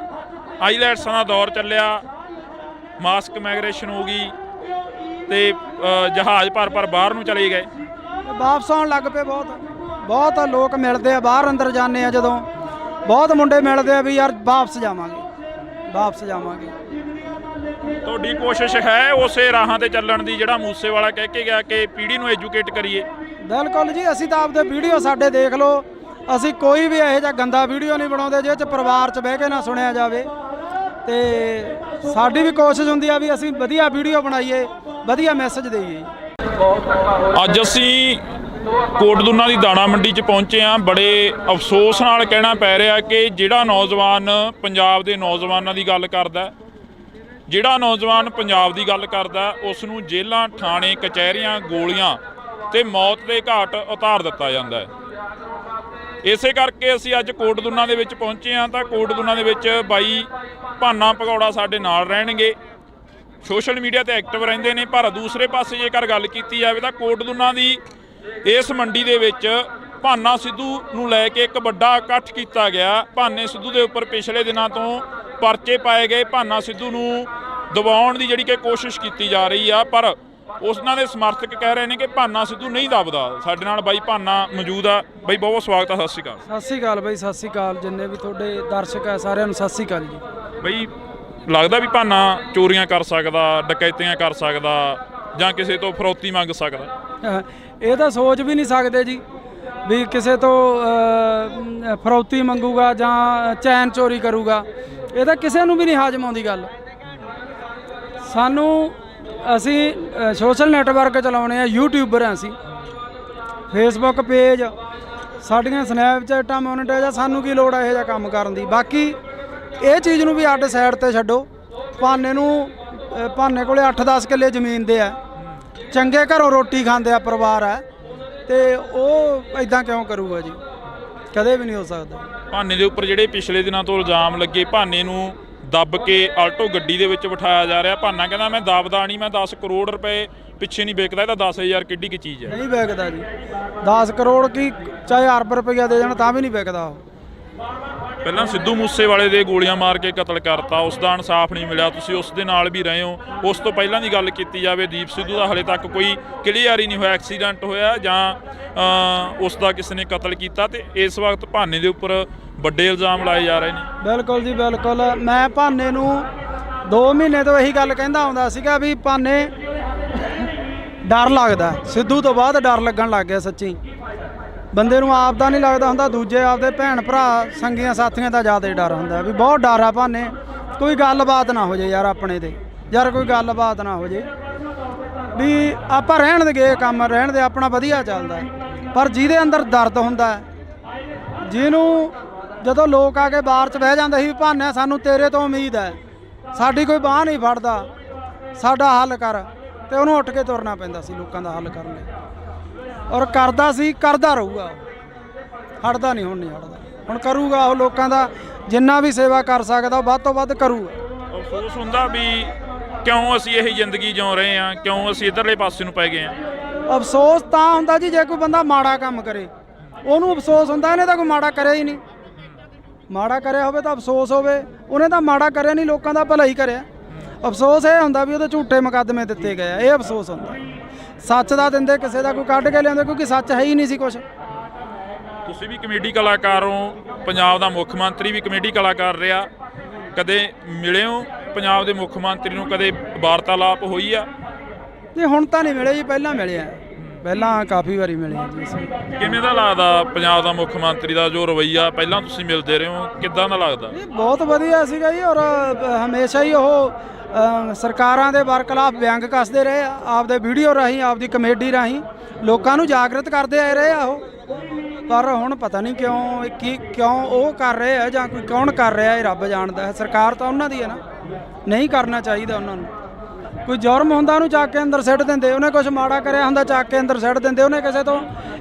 ਆਈਲੈਟਸਾਂ ਦਾ ਦੌਰ ਚੱਲਿਆ, ਮਾਸਕ ਮਾਈਗ੍ਰੇਸ਼ਨ ਹੋ ਗਈ, ਤੇ ਜਹਾਜ਼ ਭਰ ਬਾਹਰ ਨੂੰ ਚਲੇ ਗਏ, ਵਾਪਸ ਆਉਣ ਲੱਗ ਪਏ। ਬਹੁਤ ਲੋਕ ਮਿਲਦੇ ਆ, ਬਾਹਰ ਅੰਦਰ ਜਾਂਦੇ ਆ ਜਦੋਂ, ਬਹੁਤ ਮੁੰਡੇ ਮਿਲਦੇ ਆ ਵੀ ਯਾਰ ਵਾਪਸ ਜਾਵਾਂਗੇ। ਤੁਹਾਡੀ ਕੋਸ਼ਿਸ਼ ਹੈ ਉਸੇ ਰਾਹਾਂ ਤੇ ਚੱਲਣ ਦੀ ਜਿਹੜਾ ਮੂਸੇ ਵਾਲਾ ਕਹਿ ਕੇ ਗਿਆ ਕਿ ਪੀੜ੍ਹੀ ਨੂੰ ਐਜੂਕੇਟ ਕਰੀਏ? ਬਿਲਕੁਲ ਜੀ, ਅਸੀਂ ਤਾਂ ਆਪਦੇ ਵੀਡੀਓ ਸਾਡੇ ਦੇਖ ਲਓ, ਅਸੀਂ ਕੋਈ ਵੀ ਇਹੋ ਜਿਹਾ ਗੰਦਾ ਵੀਡੀਓ ਨਹੀਂ ਬਣਾਉਂਦੇ ਜਿਹਦੇ 'ਚ ਪਰਿਵਾਰ 'ਚ ਬਹਿ ਕੇ ਨਾ ਸੁਣਿਆ ਜਾਵੇ, ਤੇ ਸਾਡੀ ਵੀ ਕੋਸ਼ਿਸ਼ ਹੁੰਦੀ ਆ ਵੀ ਅਸੀਂ ਵਧੀਆ ਵੀਡੀਓ ਬਣਾਈਏ, ਵਧੀਆ ਮੈਸੇਜ ਦੇਈਏ। ਅੱਜ ਅਸੀਂ ਕੋਟਦੁਨਾ ਦੀ ਦਾਣਾ ਮੰਡੀ 'ਚ ਪਹੁੰਚੇ ਹਾਂ। ਬੜੇ ਅਫਸੋਸ ਨਾਲ ਕਹਿਣਾ ਪੈ ਰਿਹਾ ਕਿ ਜਿਹੜਾ ਨੌਜਵਾਨ ਪੰਜਾਬ ਦੇ ਨੌਜਵਾਨਾਂ ਦੀ ਗੱਲ ਕਰਦਾ, ਜਿਹੜਾ ਨੌਜਵਾਨ ਪੰਜਾਬ ਦੀ ਗੱਲ ਕਰਦਾ, ਉਸ ਨੂੰ ਜੇਲ੍ਹਾਂ, ਥਾਣੇ, ਕਚਹਿਰੀਆਂ, ਗੋਲੀਆਂ ਤੇ ਮੌਤ ਦੇ ਘਾਟ ਉਤਾਰ ਦਿੱਤਾ ਜਾਂਦਾ ਹੈ। ਇਸੇ ਕਰਕੇ ਅਸੀਂ ਅੱਜ ਕੋਟਦੁਨਾ ਦੇ ਵਿੱਚ ਪਹੁੰਚੇ ਹਾਂ। ਤਾਂ ਕੋਟਦੁਨਾ ਦੇ ਵਿੱਚ ਬਾਈ ਭਾਨਾ ਭਗੌੜਾ ਸਾਡੇ ਨਾਲ ਰਹਿਣਗੇ, ਸੋਸ਼ਲ ਮੀਡੀਆ ਤੇ ਐਕਟਿਵ ਰਹਿੰਦੇ ਨੇ। ਪਰ ਦੂਸਰੇ ਪਾਸੇ ਜੇਕਰ ਗੱਲ ਕੀਤੀ ਜਾਵੇ ਤਾਂ ਕੋਟਦੁਨਾ ਦੀ ਇਸ ਮੰਡੀ ਦੇ ਵਿੱਚ ਭਾਨਾ ਸਿੱਧੂ ਨੂੰ ਲੈ ਕੇ ਇੱਕ ਵੱਡਾ ਇਕੱਠ ਕੀਤਾ ਗਿਆ। ਭਾਨੇ ਸਿੱਧੂ ਦੇ ਉੱਪਰ ਪਿਛਲੇ ਦਿਨਾਂ ਤੋਂ ਪਰਚੇ ਪਾਏ ਗਏ, ਭਾਨਾ ਸਿੱਧੂ ਨੂੰ ਦਬਾਉਣ ਦੀ ਜਿਹੜੀ ਕਿ ਕੋਸ਼ਿਸ਼ ਕੀਤੀ ਜਾ ਰਹੀ ਆ, ਪਰ ਉਹਨਾਂ ਦੇ ਸਮਰਥਕ ਕਹਿ ਰਹੇ ਨੇ ਕਿ ਭਾਨਾ ਸਿੱਧੂ ਨਹੀਂ ਦਬਦਾ। ਸਾਡੇ ਨਾਲ ਬਾਈ ਭਾਨਾ ਮੌਜੂਦ ਆ। ਬਾਈ ਬਹੁਤ ਸਵਾਗਤ ਆ, ਸਤਿ ਸ਼੍ਰੀ ਅਕਾਲ। ਸਤਿ ਸ਼੍ਰੀ ਅਕਾਲ ਬਾਈ, ਸਤਿ ਸ਼੍ਰੀ ਅਕਾਲ ਜਿੰਨੇ ਵੀ ਤੁਹਾਡੇ ਦਰਸ਼ਕ ਆ ਸਾਰਿਆਂ ਨੂੰ ਸਤਿ ਸ਼੍ਰੀ ਅਕਾਲ ਜੀ। ਬਾਈ ਲੱਗਦਾ ਵੀ ਭਾਨਾ ਚੋਰੀਆਂ ਕਰ ਸਕਦਾ, ਡਕੈਤੀਆਂ ਕਰ ਸਕਦਾ, ਜਾਂ ਕਿਸੇ ਤੋਂ ਫਰੌਤੀ ਮੰਗ ਸਕਦਾ? ਇਹ ਤਾਂ ਸੋਚ ਵੀ ਨਹੀਂ ਸਕਦੇ ਜੀ ਵੀ ਕਿਸੇ ਤੋਂ ਫਰੌਤੀ ਮੰਗੂਗਾ ਜਾਂ ਚੈਨ ਚੋਰੀ ਕਰੂਗਾ। ਇਹ ਤਾਂ ਕਿਸੇ ਨੂੰ ਵੀ ਨਹੀਂ ਹਾਜ਼ਮ ਆਉਂਦੀ ਗੱਲ। ਅਸੀਂ ਸੋਸ਼ਲ ਨੈਟਵਰਕ ਚਲਾਉਣੇ ਆ, ਯੂਟਿਊਬਰ ਆ ਅਸੀਂ, ਫੇਸਬੁੱਕ ਪੇਜ, ਸਾਡੀਆਂ ਸਨੈਪਚੈਟਾਂ ਮੋਨੀਟਾਈਜ਼ ਆ, ਸਾਨੂੰ ਕੀ ਲੋੜ ਆ ਇਹੋ ਜਿਹਾ ਕੰਮ ਕਰਨ ਦੀ। ਬਾਕੀ ਇਹ ਚੀਜ਼ ਨੂੰ ਵੀ ਅੱਡ ਸਾਈਡ ਤੇ ਛੱਡੋ। ਭਾਨੇ ਕੋਲੇ 8-10 ਕਿੱਲੇ ਜ਼ਮੀਨ ਦੇ ਆ, ਚੰਗੇ ਘਰੋਂ ਰੋਟੀ ਖਾਂਦੇ ਆ ਪਰਿਵਾਰ ਆ, ਤੇ ਉਹ ਇਦਾਂ ਕਿਉਂ ਕਰੂਗਾ ਜੀ? ਕਦੇ ਵੀ ਨਹੀਂ ਹੋ ਸਕਦਾ। ਭਾਨੇ ਦੇ ਉੱਪਰ ਜਿਹੜੇ ਪਿਛਲੇ ਦਿਨਾਂ ਤੋਂ ਇਲਜ਼ਾਮ ਲੱਗੇ, ਭਾਨੇ ਨੂੰ ਦੱਬ ਕੇ ਆਲਟੋ ਗੱਡੀ ਦੇ ਵਿੱਚ ਬਿਠਾਇਆ ਜਾ ਰਿਹਾ। ਭਾਨਾ ਕਹਿੰਦਾ ਮੈਂ ਦੱਬਦਾ ਨਹੀਂ, ਮੈਂ 10 ਕਰੋੜ ਰੁਪਏ ਪਿੱਛੇ ਨਹੀਂ ਵਿਕਦਾ, ਇਹ ਤਾਂ 10,000 ਕਿੱਡੀ ਕੀ ਚੀਜ਼ ਹੈ? ਨਹੀਂ ਵਿਕਦਾ ਜੀ, 10 ਕਰੋੜ ਕੀ ਚਾਹੇ ਅਰਬ ਰੁਪਈਆ ਦੇ ਜਾਣ ਤਾਂ ਵੀ ਨਹੀਂ ਵਿਕਦਾ ਉਹ। ਪਹਿਲਾਂ ਸਿੱਧੂ ਮੂਸੇਵਾਲੇ ਦੇ ਗੋਲੀਆਂ ਮਾਰ ਕੇ ਕਤਲ ਕਰਤਾ, ਉਸ ਦਾ ਇਨਸਾਫ ਨਹੀਂ ਮਿਲਿਆ, ਤੁਸੀਂ ਉਸ ਦੇ ਨਾਲ ਵੀ ਰਹੇ ਹੋ। ਉਸ ਤੋਂ ਪਹਿਲਾਂ ਦੀ ਗੱਲ ਕੀਤੀ ਜਾਵੇ, ਦੀਪ ਸਿੱਧੂ ਦਾ ਹਲੇ ਤੱਕ ਕੋਈ ਕਲੀਅਰ ਹੀ ਨਹੀਂ ਹੋਇਆ, ਐਕਸੀਡੈਂਟ ਹੋਇਆ ਜਾਂ ਉਸ ਦਾ ਕਿਸੇ ਨੇ ਕਤਲ ਕੀਤਾ, ਤੇ ਇਸ ਵਕਤ ਭਾਨੇ ਦੇ ਉੱਪਰ ਵੱਡੇ ਇਲਜ਼ਾਮ ਲਾਏ ਜਾ ਰਹੇ ਨੇ। ਬਿਲਕੁਲ ਜੀ ਬਿਲਕੁਲ। ਮੈਂ ਭਾਨੇ ਨੂੰ 2 ਮਹੀਨੇ ਤੋਂ ਇਹੀ ਗੱਲ ਕਹਿੰਦਾ ਆਉਂਦਾ ਸੀਗਾ ਵੀ ਭਾਨੇ ਡਰ ਲੱਗਦਾ, ਸਿੱਧੂ ਤੋਂ ਬਾਅਦ ਡਰ ਲੱਗਣ ਲੱਗ ਗਿਆ। ਸੱਚੀ ਬੰਦੇ ਨੂੰ ਆਪ ਦਾ ਨਹੀਂ ਲੱਗਦਾ ਹੁੰਦਾ, ਦੂਜੇ ਆਪਦੇ ਭੈਣ ਭਰਾ ਸੰਗੀਆਂ ਸਾਥੀਆਂ ਦਾ ਜ਼ਿਆਦਾ ਡਰ ਹੁੰਦਾ ਵੀ ਬਹੁਤ ਡਰ ਆ ਭਾਨੇ, ਕੋਈ ਗੱਲਬਾਤ ਨਾ ਹੋ ਜੇ ਯਾਰ ਆਪਣੇ ਤੇ, ਯਾਰ ਕੋਈ ਗੱਲਬਾਤ ਨਾ ਹੋ ਜੇ ਵੀ ਆਪਾਂ ਰਹਿਣ ਦੇ ਗਏ ਕੰਮ, ਰਹਿਣ ਦੇ ਆਪਣਾ ਵਧੀਆ ਚੱਲਦਾ। ਪਰ ਜਿਹਦੇ ਅੰਦਰ ਦਰਦ ਹੁੰਦਾ, ਜਿਹਨੂੰ ਜਦੋਂ ਲੋਕ ਆ ਕੇ ਬਾਹਰ 'ਚ ਬਹਿ ਜਾਂਦੇ ਸੀ ਵੀ ਭਾਨੇ ਸਾਨੂੰ ਤੇਰੇ ਤੋਂ ਉਮੀਦ ਹੈ, ਸਾਡੀ ਕੋਈ ਬਾਂਹ ਨਹੀਂ ਫੜਦਾ, ਸਾਡਾ ਹੱਲ ਕਰ, ਤੇ ਉਹਨੂੰ ਉੱਠ ਕੇ ਤੁਰਨਾ ਪੈਂਦਾ ਸੀ ਲੋਕਾਂ ਦਾ ਹੱਲ ਕਰਨ ਲਈ। ਔਰ ਕਰਦਾ ਸੀ, ਕਰਦਾ ਰਹੂਗਾ, ਹਟਦਾ ਨਹੀਂ, ਹੁਣ ਨਹੀਂ ਹਟਦਾ, ਹੁਣ ਕਰੂਗਾ ਉਹ ਲੋਕਾਂ ਦਾ ਜਿੰਨਾ ਵੀ ਸੇਵਾ ਕਰ ਸਕਦਾ ਉਹ ਵੱਧ ਤੋਂ ਵੱਧ ਕਰੂਗਾ। ਅਫਸੋਸ ਹੁੰਦਾ ਵੀ ਕਿਉਂ ਅਸੀਂ ਇਹ ਜ਼ਿੰਦਗੀ ਜਿਉ ਰਹੇ ਹਾਂ, ਕਿਉਂ ਅਸੀਂ ਇੱਧਰਲੇ ਪਾਸੇ ਨੂੰ ਪੈ ਗਏ ਹਾਂ? ਅਫਸੋਸ ਤਾਂ ਹੁੰਦਾ ਜੀ ਜੇ ਕੋਈ ਬੰਦਾ ਮਾੜਾ ਕੰਮ ਕਰੇ, ਉਹਨੂੰ ਅਫਸੋਸ ਹੁੰਦਾ, ਇਹਨੇ ਤਾਂ ਕੋਈ ਮਾੜਾ ਕਰਿਆ ਹੀ ਨਹੀਂ। ਮਾੜਾ ਕਰਿਆ ਹੋਵੇ ਤਾਂ ਅਫਸੋਸ ਹੋਵੇ, ਉਹਨੇ ਤਾਂ ਮਾੜਾ ਕਰਿਆ ਨਹੀਂ, ਲੋਕਾਂ ਦਾ ਭਲਾ ਹੀ ਕਰਿਆ। ਅਫਸੋਸ ਇਹ ਹੁੰਦਾ ਵੀ ਉਹਦੇ ਝੂਠੇ ਮੁਕੱਦਮੇ ਦਿੱਤੇ ਗਏ ਆ, ਇਹ ਅਫਸੋਸ ਹੁੰਦਾ। ਸੱਚ ਦਾ ਦਿੰਦੇ ਕਿਸੇ ਦਾ ਕੋਈ ਕੱਢ ਕੇ ਲਿਆਉਂਦੇ, ਕਿਉਂਕਿ ਸੱਚ ਹੈ ਹੀ ਨਹੀਂ ਸੀ ਕੁਛ। ਤੁਸੀਂ ਵੀ ਕਮੇਡੀ ਕਲਾਕਾਰ ਹੋ, ਪੰਜਾਬ ਦਾ ਮੁੱਖ ਮੰਤਰੀ ਵੀ ਕਮੇਡੀ ਕਲਾਕਾਰ ਰਿਹਾ, ਕਦੇ ਮਿਲੇ ਹੋ ਪੰਜਾਬ ਦੇ ਮੁੱਖ ਮੰਤਰੀ ਨੂੰ, ਕਦੇ ਵਾਰਤਾਲਾਪ ਹੋਈ ਆ? ਨਹੀਂ ਹੁਣ ਤਾਂ ਨਹੀਂ ਮਿਲੇ ਜੀ, ਪਹਿਲਾਂ ਮਿਲੇ ਆ, ਪਹਿਲਾਂ ਕਾਫੀ ਵਾਰੀ ਮਿਲੇ ਆ ਜੀ ਅਸੀਂ। ਕਿਵੇਂ ਦਾ ਲੱਗਦਾ ਪੰਜਾਬ ਦਾ ਮੁੱਖ ਮੰਤਰੀ ਦਾ ਜੋ ਰਵੱਈਆ, ਪਹਿਲਾਂ ਤੁਸੀਂ ਮਿਲਦੇ ਰਹੇ ਹੋ, ਕਿੱਦਾਂ ਦਾ ਲੱਗਦਾ? ਇਹ ਬਹੁਤ ਵਧੀਆ ਸੀਗਾ ਜੀ, ਔਰ ਹਮੇਸ਼ਾ ਹੀ ਉਹ ਸਰਕਾਰਾਂ ਦੇ ਬਰਖਲਾਫ ਵਿਅੰਗ ਕੱਸਦੇ ਰਹੇ ਆ, ਆਪਦੇ ਵੀਡੀਓ ਰਾਹੀਂ, ਆਪਦੀ ਕਮੇਡੀ ਰਾਹੀਂ ਲੋਕਾਂ ਨੂੰ ਜਾਗਰਤ ਕਰਦੇ ਆਏ ਰਹੇ ਆ ਉਹ। ਪਰ ਹੁਣ ਪਤਾ ਨਹੀਂ ਕਿਉਂ ਉਹ ਕਰ ਰਹੇ ਆ ਜਾਂ ਕੋਈ ਕੌਣ ਕਰ ਰਿਹਾ, ਇਹ ਰੱਬ ਜਾਣਦਾ ਹੈ। ਸਰਕਾਰ ਤਾਂ ਉਹਨਾਂ ਦੀ ਹੈ ਨਾ, ਨਹੀਂ ਕਰਨਾ ਚਾਹੀਦਾ ਉਹਨਾਂ ਨੂੰ। ਕੋਈ ਜੁਰਮ ਹੁੰਦਾ ਉਹਨੂੰ ਚੱਕ ਕੇ ਅੰਦਰ ਸਿੱਟ ਦਿੰਦੇ, ਉਹਨੇ ਕੁਝ ਮਾੜਾ ਕਰਿਆ ਹੁੰਦਾ ਚੱਕ ਕੇ ਅੰਦਰ ਸਿੱਟ ਦਿੰਦੇ, ਉਹਨੇ ਕਿਸੇ ਤੋਂ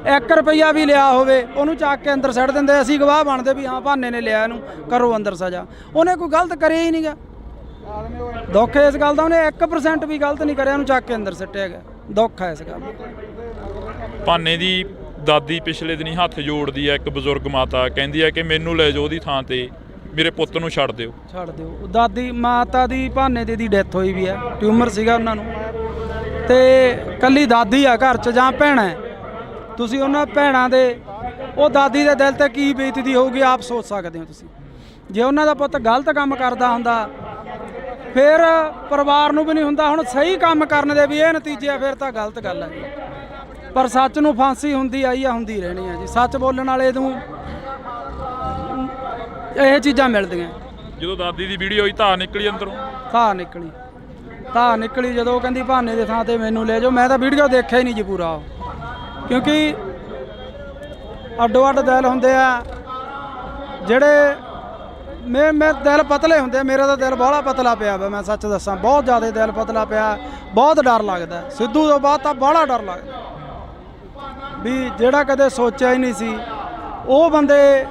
1 ਰੁਪਈਆ ਵੀ ਲਿਆ ਹੋਵੇ ਉਹਨੂੰ ਚੱਕ ਕੇ ਅੰਦਰ ਸਿੱਟ ਦਿੰਦੇ। ਅਸੀਂ ਗਵਾਹ ਬਣਦੇ ਵੀ ਹਾਂ ਭਾਨੇ ਨੇ ਲਿਆ, ਇਹਨੂੰ ਕਰੋ ਅੰਦਰ ਸਜ਼ਾ। ਉਹਨੇ ਕੋਈ ਗਲਤ ਕਰਿਆ ਹੀ ਨਹੀਂਗਾ। ਦੁੱਖ ਇਸ ਗੱਲ ਦਾ, ਉਹਨੇ 1% ਵੀ ਗਲਤ ਨਹੀਂ ਕਰਿਆ, ਉਹਨੂੰ ਚੱਕ ਕੇ ਅੰਦਰ ਸਿੱਟਿਆ ਗਿਆ। ਦੁੱਖ ਹੈ ਇਸ ਗੱਲ ਦਾ। ਭਾਨੇ ਦੀ ਦਾਦੀ ਪਿਛਲੇ ਦਿਨੀ ਹੱਥ ਜੋੜਦੀ ਹੈ, ਇੱਕ ਬਜ਼ੁਰਗ ਮਾਤਾ ਕਹਿੰਦੀ ਹੈ ਕਿ ਮੈਨੂੰ ਲੈ ਜਾਓ ਉਹਦੀ ਥਾਂ ਤੇ, ਮੇਰੇ ਪੁੱਤ ਨੂੰ ਛੱਡ ਦਿਓ। ਛੱਡ ਦਿਓ। ਦਾਦੀ ਮਾਤਾ ਦੀ ਭਾਨੇ ਦੀ ਡੈਥ ਹੋਈ ਵੀ ਹੈ, ਟਿਊਮਰ ਸੀਗਾ ਉਹਨਾਂ ਨੂੰ, ਤੇ ਕੱਲੀ ਦਾਦੀ ਆ ਘਰ 'ਚ ਜਾਂ ਭੈਣਾਂ। ਤੁਸੀਂ ਉਹਨਾਂ ਭੈਣਾਂ ਦੇ, ਉਹ ਦਾਦੀ ਦੇ ਦਿਲ ਤੇ ਕੀ ਬੀਤਦੀ ਹੋਊਗੀ ਆਪ ਸੋਚ ਸਕਦੇ ਹੋ ਤੁਸੀਂ। ਜੇ ਉਹਨਾਂ ਦਾ ਪੁੱਤ ਗਲਤ ਕੰਮ ਕਰਦਾ ਹੁੰਦਾ ਫਿਰ ਪਰਿਵਾਰ ਨੂੰ ਵੀ ਨਹੀਂ ਹੁੰਦਾ। ਹੁਣ ਸਹੀ ਕੰਮ ਕਰਨ ਦੇ ਵੀ ਇਹ ਨਤੀਜੇ ਆ, ਫਿਰ ਤਾਂ ਗਲਤ ਗੱਲ ਹੈ। ਪਰ ਸੱਚ ਨੂੰ ਫਾਂਸੀ ਹੁੰਦੀ ਆਈ ਆ, ਹੁੰਦੀ ਰਹਿਣੀ ਆ ਜੀ। ਸੱਚ ਬੋਲਣ ਵਾਲੇ ਨੂੰ ਇਹ ਚੀਜ਼ਾਂ ਮਿਲਦੀਆਂ। ਜਦੋਂ ਦਾਦੀ ਦੀ ਵੀਡੀਓ ਹੋਈ ਧਾਰ ਨਿਕਲੀ ਅੰਦਰੋਂ, ਧਾਰ ਨਿਕਲੀ ਜਦੋਂ ਉਹ ਕਹਿੰਦੀ ਭਾਨੇ ਦੇ ਥਾਂ ਤੇ ਮੈਨੂੰ ਲੈ ਜਾਓ। ਮੈਂ ਤਾਂ ਵੀਡੀਓ ਦੇਖਿਆ ਹੀ ਨਹੀਂ ਜੀ ਪੂਰਾ, ਕਿਉਂਕਿ ਅੱਡੋ ਅੱਡ ਦਿਲ ਹੁੰਦੇ ਆ ਜਿਹੜੇ ਮੇਰੇ ਦਿਲ ਪਤਲੇ ਹੁੰਦੇ। ਮੇਰਾ ਤਾਂ ਦਿਲ ਬਾਹਲਾ ਪਤਲਾ ਪਿਆ ਵਾ, ਮੈਂ ਸੱਚ ਦੱਸਾਂ, ਬਹੁਤ ਜ਼ਿਆਦਾ ਦਿਲ ਪਤਲਾ ਪਿਆ। ਬਹੁਤ ਡਰ ਲੱਗਦਾ ਸਿੱਧੂ ਤੋਂ ਬਾਅਦ ਤਾਂ ਬਾਹਲਾ ਡਰ ਲੱਗਦਾ ਵੀ ਜਿਹੜਾ ਕਦੇ ਸੋਚਿਆ ਹੀ ਨਹੀਂ ਸੀ ਉਹ ਬੰਦੇ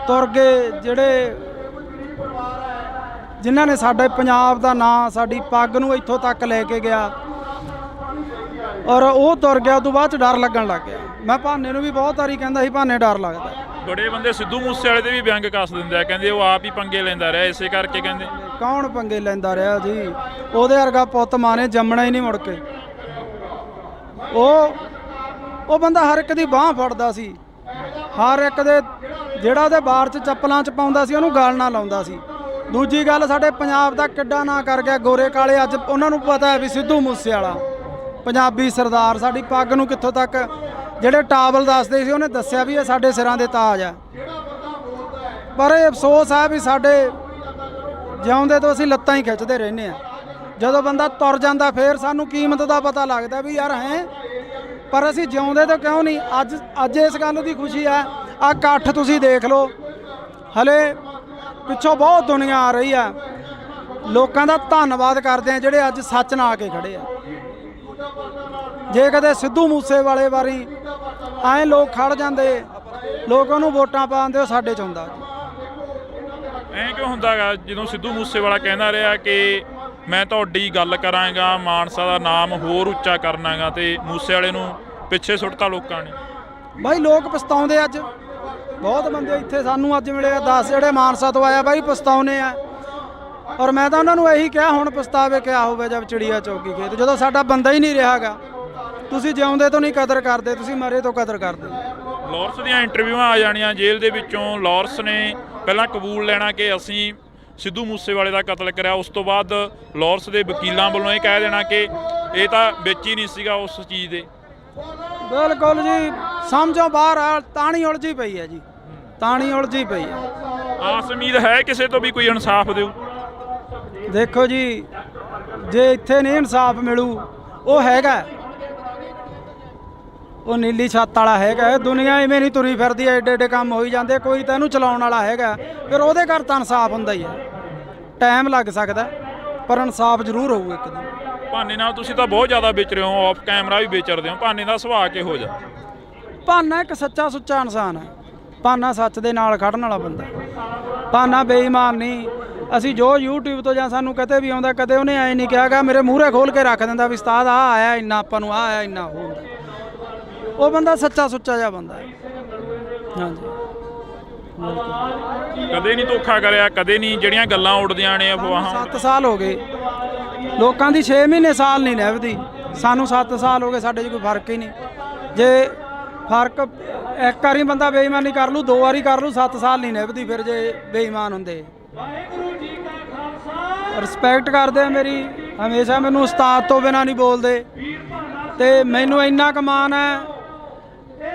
ਤੁਰ ਗਏ, ਜਿਹੜੇ ਜਿਨ੍ਹਾਂ ਨੇ ਸਾਡੇ ਪੰਜਾਬ ਦਾ ਨਾਂ, ਸਾਡੀ ਪੱਗ ਨੂੰ ਇੱਥੋਂ ਤੱਕ ਲੈ ਕੇ ਗਿਆ, ਔਰ ਉਹ ਤੁਰ ਗਿਆ। ਉਦੋਂ ਬਾਅਦ 'ਚ ਡਰ ਲੱਗਣ ਲੱਗ ਗਿਆ। ਮੈਂ ਭਾਨੇ ਨੂੰ ਵੀ ਬਹੁਤ ਵਾਰੀ ਕਹਿੰਦਾ ਸੀ ਭਾਨੇ ਡਰ ਲੱਗਦਾ। ਬੜੇ ਬੰਦੇ ਸਿੱਧੂ ਮੂਸੇਵਾਲੇ ਦੇ ਵੀ ਵਿਅੰਗ ਕੱਸ ਦਿੰਦੇ ਆ, ਕਹਿੰਦੇ ਉਹ ਆਪ ਹੀ ਪੰਗੇ ਲੈਂਦਾ ਰਿਹਾ, ਇਸੇ ਕਰਕੇ ਕਹਿੰਦੇ। ਕੌਣ ਪੰਗੇ ਲੈਂਦਾ ਰਿਹਾ ਜੀ? ਉਹਦੇ ਵਰਗਾ ਪੁੱਤ ਮਾਂ ਨੇ ਜੰਮਣਾ ਹੀ ਨਹੀਂ ਮੁੜ ਕੇ। ਉਹ ਬੰਦਾ ਹਰ ਇੱਕ ਦੀ ਬਾਂਹ ਫੜਦਾ ਸੀ, ਹਰ ਇੱਕ ਦੇ, ਜਿਹੜਾ ਉਹਦੇ ਬਾਰ 'ਚ ਚੱਪਲਾਂ 'ਚ ਪਾਉਂਦਾ ਸੀ ਉਹਨੂੰ ਗਾਲ ਨਾ ਲਾਉਂਦਾ ਸੀ। ਦੂਜੀ ਗੱਲ, ਸਾਡੇ ਪੰਜਾਬ ਦਾ ਕਿੱਡਾ ਨਾਂ ਕਰ ਗਿਆ ਗੋਰੇ ਕਾਲੇ। ਅੱਜ ਉਹਨਾਂ ਨੂੰ ਪਤਾ ਹੈ ਵੀ ਸਿੱਧੂ ਮੂਸੇਵਾਲਾ ਪੰਜਾਬੀ ਸਰਦਾਰ, ਸਾਡੀ ਪੱਗ ਨੂੰ ਕਿੱਥੋਂ ਤੱਕ, ਜਿਹੜੇ ਟਾਵਲ ਦੱਸਦੇ ਸੀ ਉਹਨੇ ਦੱਸਿਆ ਵੀ ਇਹ ਸਾਡੇ ਸਿਰਾਂ ਦੇ ਤਾਜ ਆ। ਪਰ ਇਹ ਅਫਸੋਸ ਹੈ ਵੀ ਸਾਡੇ ਜਿਉਂਦੇ ਤੋਂ ਅਸੀਂ ਲੱਤਾਂ ਹੀ ਖਿੱਚਦੇ ਰਹਿੰਦੇ ਆ। ਜਦੋਂ ਬੰਦਾ ਤੁਰ ਜਾਂਦਾ ਫਿਰ ਸਾਨੂੰ ਕੀਮਤ ਦਾ ਪਤਾ ਲੱਗਦਾ ਵੀ ਯਾਰ ਹੈ, ਪਰ ਅਸੀਂ ਜਿਉਂਦੇ ਤੋਂ ਕਿਉਂ ਨਹੀਂ। ਅੱਜ ਇਸ ਗੱਲ ਦੀ ਖੁਸ਼ੀ ਹੈ। ਆਹ ਇਕੱਠ ਤੁਸੀਂ ਦੇਖ ਲਓ, ਹਲੇ ਪਿੱਛੋਂ ਬਹੁਤ ਦੁਨੀਆ ਆ ਰਹੀ ਆ। ਲੋਕਾਂ ਦਾ ਧੰਨਵਾਦ ਕਰਦੇ ਆ ਜਿਹੜੇ ਅੱਜ ਸੱਚ ਨਾਲ ਆ ਕੇ ਖੜੇ ਆ। ਜੇ ਕਦੇ ਸਿੱਧੂ ਮੂਸੇਵਾਲੇ ਵਾਰੀ ਐਂ ਲੋਕ ਖੜ ਜਾਂਦੇ, ਲੋਕ ਉਹਨੂੰ ਵੋਟਾਂ ਪਾਉਂਦੇ, ਉਹ ਸਾਡੇ 'ਚ ਹੁੰਦਾ। ਐਂ ਕਿਉਂ ਹੁੰਦਾ ਗਾ ਜਦੋਂ ਸਿੱਧੂ ਮੂਸੇਵਾਲਾ ਕਹਿੰਦਾ ਰਿਹਾ ਕਿ ਮੈਂ ਤੁਹਾਡੀ ਗੱਲ ਕਰਾਂਗਾ, ਮਾਨਸਾ ਦਾ ਨਾਮ ਹੋਰ ਉੱਚਾ ਕਰਨਾਗਾ, ਤੇ ਮੂਸੇਵਾਲੇ ਨੂੰ ਪਿੱਛੇ ਸੁੱਟਤਾ ਲੋਕਾਂ ਨੇ? ਬਾਈ ਲੋਕ ਪਛਤਾਉਂਦੇ ਅੱਜ। ਬਹੁਤ ਬੰਦੇ ਇੱਥੇ ਸਾਨੂੰ ਅੱਜ ਮਿਲੇ ਆ 10 ਜਿਹੜੇ ਮਾਨਸਾ ਤੋਂ ਆਇਆ ਬਾਈ ਪਛਤਾਉਨੇ ਆ। ਔਰ ਮੈਂ ਤਾਂ ਉਹਨਾਂ ਨੂੰ ਇਹੀ ਕਿਹਾ ਹੁਣ ਪਛਤਾਵੇ ਕਿਆ ਹੋਵੇ ਜਦ ਚਿੜੀਆ ਚੌਕੀ ਖੇਤ, ਜਦੋਂ ਸਾਡਾ ਬੰਦਾ ਹੀ ਨਹੀਂ ਰਿਹਾਗਾ। ਤੁਸੀਂ ਜਿਉਂਦੇ ਤੋਂ ਨਹੀਂ ਕਦਰ ਕਰਦੇ, ਤੁਸੀਂ ਮਰੇ ਤੋਂ ਕਦਰ ਕਰਦੇ। ਲਾਰੈਂਸ ਦੀਆਂ ਇੰਟਰਵਿਊਆਂ ਆ ਜਾਣੀਆਂ ਜੇਲ੍ਹ ਦੇ ਵਿੱਚੋਂ। ਲਾਰੈਂਸ ਨੇ ਪਹਿਲਾਂ ਕਬੂਲ ਲੈਣਾ ਕਿ ਅਸੀਂ ਸਿੱਧੂ ਮੂਸੇਵਾਲੇ ਦਾ ਕਤਲ ਕਰਿਆ, ਉਸ ਤੋਂ ਬਾਅਦ ਲਾਰੈਂਸ ਦੇ ਵਕੀਲਾਂ ਵੱਲੋਂ ਇਹ ਕਹਿ ਦੇਣਾ ਕਿ ਇਹ ਤਾਂ ਵਿੱਚ ਹੀ ਨਹੀਂ ਸੀਗਾ ਉਸ ਚੀਜ਼ ਦੇ। ਬਿਲਕੁਲ ਜੀ, ਸਮਝੋ ਬਾਹਰ ਆ, ਤਾਣੀ ਉਲਝੀ ਪਈ ਹੈ ਜੀ, ਤਾਣੀ ਉਲਝੀ ਪਈ ਹੈ। ਆਸ ਉਮੀਦ ਹੈ ਕਿਸੇ ਤੋਂ ਵੀ ਕੋਈ ਇਨਸਾਫ ਦਿਓ? ਦੇਖੋ ਜੀ, ਜੇ ਇੱਥੇ ਨਹੀਂ ਇਨਸਾਫ ਮਿਲੂ, ਉਹ ਹੈਗਾ, ਉਹ ਨੀਲੀ ਛੱਤ ਵਾਲਾ ਹੈਗਾ। ਦੁਨੀਆ ਇਵੇਂ ਨਹੀਂ ਤੁਰੀ ਫਿਰਦੀ, ਐਡੇ ਐਡੇ ਕੰਮ ਹੋਈ ਜਾਂਦੇ, ਕੋਈ ਤਾਂ ਇਹਨੂੰ ਚਲਾਉਣ ਵਾਲਾ ਹੈਗਾ। ਫਿਰ ਉਹਦੇ ਘਰ ਤਾਂ ਇਨਸਾਫ ਹੁੰਦਾ ਹੀ ਹੈ। ਟਾਈਮ ਲੱਗ ਸਕਦਾ ਪਰ ਇਨਸਾਫ ਜ਼ਰੂਰ ਹੋਊ ਇੱਕ ਦਿਨ। ਭਾਨੇ ਨਾਲ ਤੁਸੀਂ ਤਾਂ ਬਹੁਤ ਜ਼ਿਆਦਾ ਵਿਚਰੇ ਹੋ, ਆਫ ਕੈਮਰਾ ਵੀ ਵਿਚਰਦੇ ਹੋ। ਭਾਨੇ ਦਾ ਸੁਭਾਅ ਕਿਹੋ ਜਿਹਾ? ਭਾਨਾ ਇੱਕ ਸੱਚਾ ਸੁੱਚਾ ਇਨਸਾਨ ਹੈ। ਭਾਨਾ ਸੱਚ ਦੇ ਨਾਲ ਖੜਨ ਵਾਲਾ ਬੰਦਾ। ਭਾਨਾ ਬੇਈਮਾਨ ਨਹੀਂ, ਅਸੀਂ ਜੋ YouTube ਤੋਂ ਜਾਂ ਸਾਨੂੰ ਕਿਤੇ ਵੀ ਆਉਂਦਾ, ਕਦੇ ਉਹਨੇ ਐ ਨਹੀਂ ਕਿਹਾਗਾ ਮੇਰੇ ਮੂਹਰੇ ਖੋਲ ਕੇ ਰੱਖ ਦਿੰਦਾ ਵੀ ਉਸਤਾਦ ਆ ਆਇਆ ਇੰਨਾ, ਆਪਾਂ ਨੂੰ ਆ ਆਇਆ ਇੰਨਾ ਹੁੰਦਾ। ਉਹ ਬੰਦਾ ਸੱਚਾ ਸੁੱਚਾ ਜਿਹਾ ਬੰਦਾ ਹੈ। ਹਾਂਜੀ, ਕਦੇ ਨਹੀਂ ਧੋਖਾ ਕਰਿਆ, ਕਦੇ ਨਹੀਂ ਜਿਹੜੀਆਂ ਗੱਲਾਂ ਉੱਡਦੀਆਂ ਨੇ ਅਫਵਾਹਾਂ। 7 ਸਾਲ ਹੋ ਗਏ ਲੋਕਾਂ ਦੀ, 6 ਮਹੀਨੇ ਸਾਲ ਨਹੀਂ ਨਿਭਦੀ, ਸਾਨੂੰ 7 ਸਾਲ ਹੋ ਗਏ, ਸਾਡੇ 'ਚ ਕੋਈ ਫਰਕ ਹੀ ਨਹੀਂ। ਜੇ ਫਰਕ ਇੱਕ ਵਾਰੀ ਬੰਦਾ ਬੇਈਮਾਨੀ ਕਰ ਲੂ, 2 ਵਾਰੀ ਕਰ ਲੂ, 7 ਸਾਲ ਨਹੀਂ ਨਿਭਦੀ ਫਿਰ ਜੇ ਬੇਈਮਾਨ ਹੁੰਦੇ। ਰਿਸਪੈਕਟ ਕਰਦੇ ਆ ਮੇਰੀ, ਹਮੇਸ਼ਾ ਮੈਨੂੰ ਉਸਤਾਦ ਤੋਂ ਬਿਨਾ ਨਹੀਂ ਬੋਲਦੇ, ਤੇ ਮੈਨੂੰ ਇੰਨਾ ਕੁ ਮਾਣ ਹੈ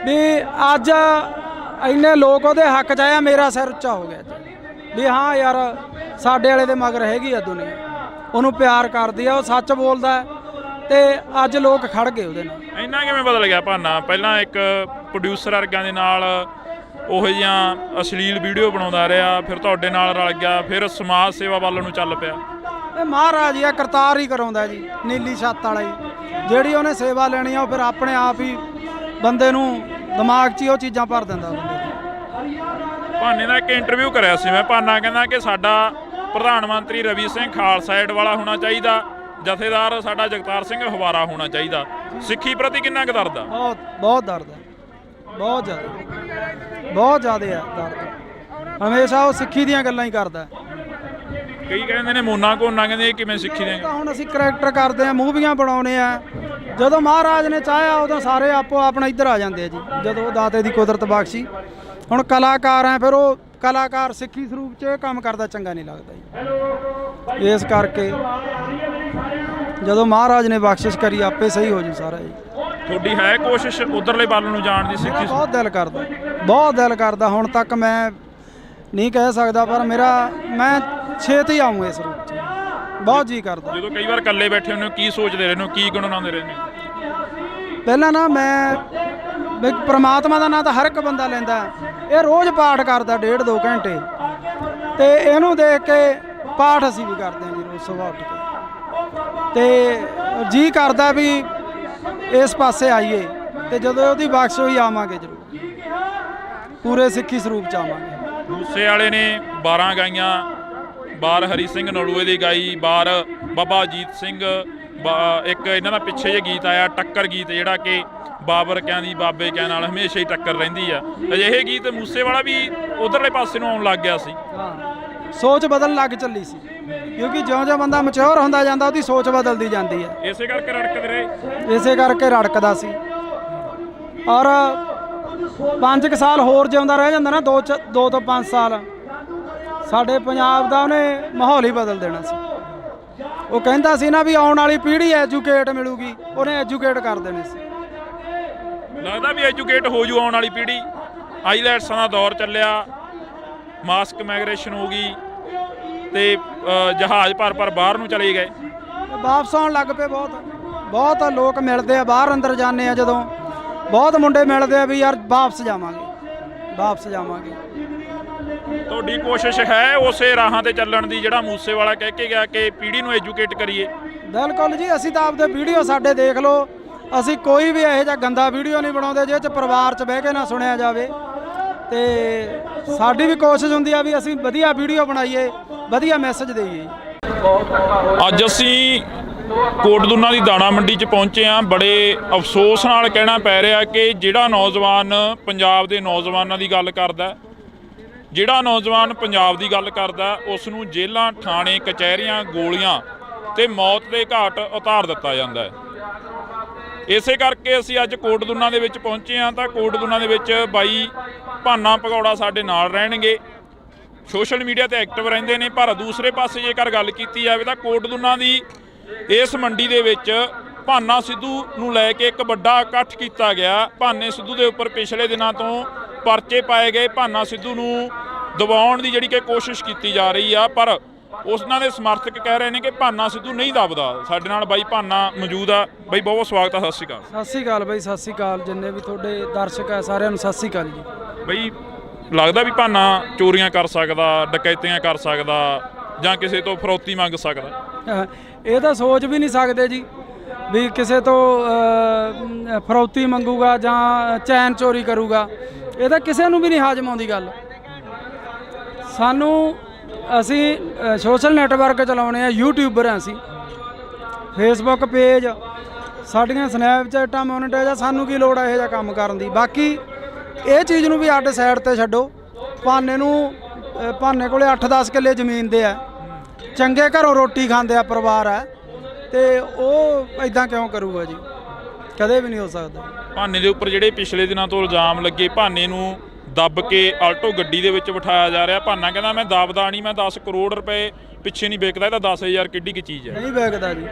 ਵੀ ਅੱਜ ਇੰਨੇ ਲੋਕ ਉਹਦੇ ਹੱਕ 'ਚ ਆਇਆ, ਮੇਰਾ ਸਿਰ ਉੱਚਾ ਹੋ ਗਿਆ ਵੀ ਹਾਂ ਯਾਰ ਸਾਡੇ ਵਾਲੇ ਦੇ ਮਗਰ ਹੈਗੀ ਆ ਦੁਨੀਆ, ਉਹਨੂੰ ਪਿਆਰ ਕਰਦੀ ਆ, ਉਹ ਸੱਚ ਬੋਲਦਾ ਤੇ ਅੱਜ ਲੋਕ ਖੜ ਗਏ ਉਹਦੇ ਨਾਲ। ਇੰਨਾ ਕਿਵੇਂ ਬਦਲ ਗਿਆ ਭਾਨਾ? ਪਹਿਲਾਂ ਇੱਕ ਪ੍ਰੋਡਿਊਸਰ ਵਰਗਾਂ ਦੇ ਨਾਲ ਉਹੋ ਜਿਹੀਆਂ ਅਸ਼ਲੀਲ ਵੀਡੀਓ ਬਣਾਉਂਦਾ ਰਿਹਾ, ਫਿਰ ਤੁਹਾਡੇ ਨਾਲ ਰਲ ਗਿਆ, ਫਿਰ ਸਮਾਜ ਸੇਵਾ ਵੱਲ ਨੂੰ ਚੱਲ ਪਿਆ। ਇਹ ਮਹਾਰਾਜ ਹੀ ਆ, ਕਰਤਾਰ ਹੀ ਕਰਾਉਂਦਾ ਜੀ, ਨੀਲੀ ਛੱਤ ਵਾਲਾ ਹੀ। ਜਿਹੜੀ ਉਹਨੇ ਸੇਵਾ ਲੈਣੀ ਆ ਉਹ ਫਿਰ ਆਪਣੇ ਆਪ ਹੀ ਬੰਦੇ ਨੂੰ ਦਿਮਾਗ 'ਚ ਹੀ ਉਹ ਚੀਜ਼ਾਂ ਭਰ ਦਿੰਦਾ ਬੰਦੇ ਨੂੰ। ਭਾਨੇ ਦਾ ਇੱਕ ਇੰਟਰਵਿਊ ਕਰਿਆ ਸੀ ਮੈਂ, ਭਾਨਾ ਕਹਿੰਦਾ ਕਿ ਸਾਡਾ ਪ੍ਰਧਾਨ ਮੰਤਰੀ ਰਵੀ ਸਿੰਘ ਖਾਲਸਾ ਏਡ ਵਾਲਾ ਹੋਣਾ ਚਾਹੀਦਾ, ਜਥੇਦਾਰ ਸਾਡਾ ਜਗਤਾਰ ਸਿੰਘ ਹਵਾਰਾ ਹੋਣਾ ਚਾਹੀਦਾ। ਸਿੱਖੀ ਪ੍ਰਤੀ ਕਿੰਨਾ ਕੁ ਦਰਦ ਆ? ਬਹੁਤ ਦਰਦ ਹੈ, ਬਹੁਤ ਜ਼ਿਆਦਾ ਆ ਦਰਦ। ਹਮੇਸ਼ਾ ਉਹ ਸਿੱਖੀ ਦੀਆਂ ਗੱਲਾਂ ਹੀ ਕਰਦਾ। ਕਈ ਕਹਿੰਦੇ ਨੇ ਮੋਨਾ ਕੋਨਾ, ਕਹਿੰਦੇ ਇਹ ਕਿਵੇਂ ਸਿੱਖੀ ਦੀਆਂ? ਹੁਣ ਅਸੀਂ ਕਰੈਕਟਰ ਕਰਦੇ ਆ, ਮੂਵੀਆਂ ਬਣਾਉਣੇ ਆ, ਜਦੋਂ ਮਹਾਰਾਜ ਨੇ ਚਾਹਿਆ ਉਦੋਂ ਸਾਰੇ ਆਪੋ ਆਪਣਾ ਇੱਧਰ ਆ ਜਾਂਦੇ ਆ ਜੀ, ਜਦੋਂ ਦਾਤੇ ਦੀ ਕੁਦਰਤ ਬਖਸ਼ੀ। ਹੁਣ ਕਲਾਕਾਰ ਆ, ਫਿਰ ਉਹ ਕਲਾਕਾਰ ਸਿੱਖੀ ਸਰੂਪ 'ਚ ਇਹ ਕੰਮ ਕਰਦਾ ਚੰਗਾ ਨਹੀਂ ਲੱਗਦਾ ਜੀ। ਇਸ ਕਰਕੇ ਜਦੋਂ ਮਹਾਰਾਜ ਨੇ ਬਖਸ਼ਿਸ਼ ਕਰੀ ਆਪੇ ਸਹੀ ਹੋ ਜੂ ਸਾਰਾ ਜੀ। ਤੁਹਾਡੀ ਹੈ ਕੋਸ਼ਿਸ਼ ਉਧਰਲੇ ਵੱਲ ਨੂੰ ਜਾਣ ਦੀ? ਸਿੱਖੀ ਬਹੁਤ ਦਿਲ ਕਰਦਾ, ਹੁਣ ਤੱਕ ਮੈਂ ਨਹੀਂ ਕਹਿ ਸਕਦਾ, ਪਰ ਮੈਂ ਛੇਤੀ ਆਊਂ ਇਸ ਰੂਪ 'ਚ, ਬਹੁਤ ਜੀ ਕਰਦਾ। ਜਦੋਂ ਕਈ ਵਾਰ ਇਕੱਲੇ ਬੈਠੇ ਹੁੰਦੇ ਹੋ, ਕੀ ਸੋਚਦੇ ਰਹਿੰਦੇ ਹੋ, ਕੀ ਗੁਣਗੁਣਾਉਂਦੇ ਰਹਿੰਦੇ ਹੋ? ਪਹਿਲਾਂ ਨਾ ਮੈਂ ਵੀ ਪ੍ਰਮਾਤਮਾ ਦਾ ਨਾਂ ਤਾਂ ਹਰ ਇੱਕ ਬੰਦਾ ਲੈਂਦਾ, ਇਹ ਰੋਜ਼ ਪਾਠ ਕਰਦਾ 1.5-2 ਘੰਟੇ, ਤੇ ਇਹਨੂੰ ਦੇਖ ਕੇ ਪਾਠ ਅਸੀਂ ਵੀ ਕਰਦੇ ਹਾਂ ਜੀ ਰੋਜ਼ ਸੁਬਾਹ ਉੱਠ ਕੇ, ਤੇ ਜੀ ਕਰਦਾ ਵੀ ਇਸ ਪਾਸੇ ਆਈਏ, ਤੇ ਜਦੋਂ ਉਹਦੀ ਬਖਸ਼ ਹੋਈ ਆਵਾਂਗੇ ਜ਼ਰੂਰ, ਪੂਰੇ ਸਿੱਖੀ ਸਰੂਪ 'ਚ ਆਵਾਂਗੇ। ਮੂਸੇ ਵਾਲੇ ਨੇ 12 ਗਾਈਆਂ, ਬਾਰ ਹਰੀ ਸਿੰਘ ਨਲੂਏ ਦੀ ਗਾਈ, ਬਾਰ ਬਾਬਾ ਅਜੀਤ ਸਿੰਘ, ਇੱਕ ਇਹਨਾਂ ਦਾ ਪਿੱਛੇ ਜੇ ਗੀਤ ਆਇਆ ਟੱਕਰ ਗੀਤ, ਜਿਹੜਾ ਕਿ ਬਾਬਰ ਕਿਆਂ ਦੀ ਬਾਬੇ ਕਿਆਂ ਨਾਲ ਹਮੇਸ਼ਾ ਹੀ ਟੱਕਰ ਰਹਿੰਦੀ ਆ। ਅਜਿਹੇ ਗੀਤ ਮੂਸੇ ਵਾਲਾ ਵੀ ਉਧਰਲੇ ਪਾਸੇ ਨੂੰ ਆਉਣ ਲੱਗ ਗਿਆ ਸੀ। ਹਾਂ, ਸੋਚ ਬਦਲਣ ਲੱਗ ਚੱਲੀ ਸੀ, ਕਿਉਂਕਿ ਜਿਉਂ-ਜਿਉਂ ਬੰਦਾ ਮੈਚੁਰ ਹੁੰਦਾ ਜਾਂਦਾ ਉਹਦੀ ਸੋਚ ਬਦਲਦੀ ਜਾਂਦੀ ਹੈ। ਇਸੇ ਕਰਕੇ ਰੜਕਦੇ ਰਹੇ, ਇਸੇ ਕਰਕੇ ਰੜਕਦਾ ਸੀ। ਔਰ 5 ਸਾਲ ਹੋਰ ਜਿਉਂਦਾ ਰਹਿ ਜਾਂਦਾ ਨਾ, 2 ਤੋਂ 5 ਸਾਲ, ਸਾਡੇ ਪੰਜਾਬ ਦਾ ਉਹਨੇ ਮਾਹੌਲ ਹੀ ਬਦਲ ਦੇਣਾ ਸੀ। ਉਹ ਕਹਿੰਦਾ ਸੀ ਨਾ ਵੀ ਆਉਣ ਵਾਲੀ ਪੀੜ੍ਹੀ ਐਜੂਕੇਟ ਮਿਲੂਗੀ, ਉਹਨੇ ਐਜੂਕੇਟ ਕਰ ਦੇਣੇ ਸੀ। ਲੱਗਦਾ ਵੀ ਐਜੂਕੇਟ ਹੋ ਜੂ ਆਉਣ ਵਾਲੀ ਪੀੜ੍ਹੀ। ਆਈਲੈਟਸਾਂ ਦਾ ਦੌਰ ਚੱਲਿਆ, ਮਾਸਕ ਮਾਈਗ੍ਰੇਸ਼ਨ ਹੋ ਗਈ, ਤੇ ਜਹਾਜ਼ ਭਰ ਬਾਹਰ ਨੂੰ ਚਲੇ ਗਏ, ਵਾਪਸ ਆਉਣ ਲੱਗ ਪਏ। ਬਹੁਤ ਲੋਕ ਮਿਲਦੇ ਆ, ਬਾਹਰ ਅੰਦਰ ਜਾਂਦੇ ਆ ਜਦੋਂ, ਬਹੁਤ ਮੁੰਡੇ ਮਿਲਦੇ ਆ ਵੀ ਯਾਰ ਵਾਪਸ ਜਾਵਾਂਗੇ। ਤੁਹਾਡੀ ਕੋਸ਼ਿਸ਼ ਹੈ ਉਸੇ ਰਾਹਾਂ ਤੇ ਚੱਲਣ ਦੀ ਜਿਹੜਾ ਮੂਸੇ ਵਾਲਾ ਕਹਿ ਕੇ ਗਿਆ ਕਿ ਪੀੜ੍ਹੀ ਨੂੰ ਐਜੂਕੇਟ ਕਰੀਏ? ਬਿਲਕੁਲ ਜੀ, ਅਸੀਂ ਤਾਂ ਆਪਦੇ ਵੀਡੀਓ ਸਾਡੇ ਦੇਖ ਲਓ, ਅਸੀਂ ਕੋਈ ਵੀ ਇਹੋ ਜਿਹਾ ਗੰਦਾ ਵੀਡੀਓ ਨਹੀਂ ਬਣਾਉਂਦੇ ਜਿਹਦੇ 'ਚ ਪਰਿਵਾਰ 'ਚ ਬਹਿ ਕੇ ਨਾ ਸੁਣਿਆ ਜਾਵੇ, ਤੇ ਸਾਡੀ ਵੀ ਕੋਸ਼ਿਸ਼ ਹੁੰਦੀ ਆ ਵੀ ਅਸੀਂ ਵਧੀਆ ਵੀਡੀਓ ਬਣਾਈਏ, ਵਧੀਆ ਮੈਸੇਜ ਦੇਈਏ। ਅੱਜ ਅਸੀਂ ਕੋਟਦੁਨਾ ਦੀ ਦਾਣਾ ਮੰਡੀ 'ਚ ਪਹੁੰਚੇ ਹਾਂ। ਬੜੇ ਅਫਸੋਸ ਨਾਲ ਕਹਿਣਾ ਪੈ ਰਿਹਾ ਕਿ ਜਿਹੜਾ ਨੌਜਵਾਨ ਪੰਜਾਬ ਦੇ ਨੌਜਵਾਨਾਂ ਦੀ ਗੱਲ ਕਰਦਾ, ਜਿਹੜਾ ਨੌਜਵਾਨ ਪੰਜਾਬ ਦੀ ਗੱਲ ਕਰਦਾ, ਉਸ ਨੂੰ ਜੇਲ੍ਹਾਂ, ਥਾਣੇ, ਕਚਹਿਰੀਆਂ, ਗੋਲੀਆਂ ਤੇ ਮੌਤ ਦੇ ਘਾਟ ਉਤਾਰ ਦਿੱਤਾ ਜਾਂਦਾ ਹੈ। ਇਸੇ ਕਰਕੇ ਅਸੀਂ ਅੱਜ ਕੋਟਦੁਨਾ ਦੇ ਵਿੱਚ ਪਹੁੰਚੇ ਹਾਂ। ਤਾਂ ਕੋਟਦੁਨਾ ਦੇ ਵਿੱਚ ਬਾਈ ਭਾਨਾ ਭਗੌੜਾ ਸਾਡੇ ਨਾਲ ਰਹਿਣਗੇ, ਸੋਸ਼ਲ ਮੀਡੀਆ ਤੇ ਐਕਟਿਵ ਰਹਿੰਦੇ ਨੇ। ਪਰ ਦੂਸਰੇ ਪਾਸੇ ਜੇਕਰ ਗੱਲ ਕੀਤੀ ਜਾਵੇ ਤਾਂ ਕੋਟਦੁਨਾ ਦੀ ਇਸ ਮੰਡੀ ਦੇ ਵਿੱਚ ਭਾਨਾ ਸਿੱਧੂ ਨੂੰ ਲੈ ਕੇ ਇੱਕ ਵੱਡਾ ਇਕੱਠ ਕੀਤਾ ਗਿਆ। ਭਾਨੇ ਸਿੱਧੂ ਦੇ ਉੱਪਰ ਪਿਛਲੇ ਦਿਨਾਂ ਤੋਂ ਪਰਚੇ ਪਾਏ ਗਏ, ਭਾਨਾ ਸਿੱਧੂ ਨੂੰ ਦਬਾਉਣ ਦੀ ਜਿਹੜੀ ਕਿ ਕੋਸ਼ਿਸ਼ ਕੀਤੀ ਜਾ ਰਹੀ ਆ, ਪਰ ਉਹਨਾਂ ਦੇ ਸਮਰਥਕ ਕਹਿ ਰਹੇ ਨੇ ਕਿ ਭਾਨਾ ਸਿੱਧੂ ਨਹੀਂ ਦਬਦਾ। ਸਾਡੇ ਨਾਲ ਬਾਈ ਭਾਨਾ ਮੌਜੂਦ ਆ। ਬਾਈ ਬਹੁਤ ਸਵਾਗਤ ਆ, ਸਤਿ ਸ਼੍ਰੀ ਅਕਾਲ। ਸਤਿ ਸ਼੍ਰੀ ਅਕਾਲ ਬਾਈ, ਸਤਿ ਸ਼੍ਰੀ ਅਕਾਲ ਜਿੰਨੇ ਵੀ ਤੁਹਾਡੇ ਦਰਸ਼ਕ ਆ ਸਾਰਿਆਂ ਨੂੰ ਸਤਿ ਸ਼੍ਰੀ ਅਕਾਲ ਜੀ। ਬਾਈ ਲੱਗਦਾ ਵੀ ਭਾਨਾ ਚੋਰੀਆਂ ਕਰ ਸਕਦਾ, ਡਕੈਤੀਆਂ ਕਰ ਸਕਦਾ, ਜਾਂ ਕਿਸੇ ਤੋਂ ਫਰੌਤੀ ਮੰਗ ਸਕਦਾ? ਇਹ ਤਾਂ ਸੋਚ ਵੀ ਨਹੀਂ ਸਕਦੇ ਜੀ ਵੀ ਕਿਸੇ ਤੋਂ ਫਰੌਤੀ ਮੰਗੂਗਾ ਜਾਂ ਚੈਨ ਚੋਰੀ ਕਰੂਗਾ। ਇਹ ਤਾਂ ਕਿਸੇ ਨੂੰ ਵੀ ਨਹੀਂ ਹਾਜ਼ਮ ਆਉਂਦੀ ਗੱਲ। ਸਾਨੂੰ ਅਸੀਂ ਸੋਸ਼ਲ ਨੈਟਵਰਕ ਚਲਾਉਣੇ ਆ, ਯੂਟਿਊਬਰ ਆ ਅਸੀਂ, ਫੇਸਬੁੱਕ ਪੇਜ, ਸਾਡੀਆਂ ਸਨੈਪਚੈਟਾਂ ਮੋਨੀਟਾਈਜ਼ ਆ, ਸਾਨੂੰ ਕੀ ਲੋੜ ਆ ਇਹੋ ਜਿਹਾ ਕੰਮ ਕਰਨ ਦੀ। ਬਾਕੀ ਇਹ ਚੀਜ਼ ਨੂੰ ਵੀ ਅੱਡ ਸਾਈਡ ਤੇ ਛੱਡੋ। ਭਾਨੇ ਕੋਲੇ 8-10 ਕਿੱਲੇ ਜ਼ਮੀਨ ਦੇ ਆ, ਚੰਗੇ ਘਰੋਂ ਰੋਟੀ ਖਾਂਦੇ ਆ ਪਰਿਵਾਰ ਆ, ਤੇ ਉਹ ਇਦਾਂ ਕਿਉਂ ਕਰੂਗਾ ਜੀ? ਕਦੇ ਵੀ ਨਹੀਂ ਹੋ ਸਕਦਾ। ਭਾਨੇ ਦੇ ਉੱਪਰ ਜਿਹੜੇ ਪਿਛਲੇ ਦਿਨਾਂ ਤੋਂ ਇਲਜ਼ਾਮ ਲੱਗੇ, ਭਾਨੇ ਨੂੰ ਦੱਬ ਕੇ ਆਲਟੋ ਗੱਡੀ ਦੇ ਵਿੱਚ ਬਿਠਾਇਆ ਜਾ ਰਿਹਾ। ਭਾਨਾ ਕਹਿੰਦਾ ਮੈਂ ਦੱਬਦਾ ਨਹੀਂ, ਮੈਂ 10 ਕਰੋੜ ਰੁਪਏ ਪਿੱਛੇ ਨਹੀਂ ਵਿਕਦਾ, ਇਹ ਤਾਂ 10,000 ਕਿੱਡੀ ਕੀ ਚੀਜ਼ ਹੈ। ਨਹੀਂ ਵਿਕਦਾ ਜੀ,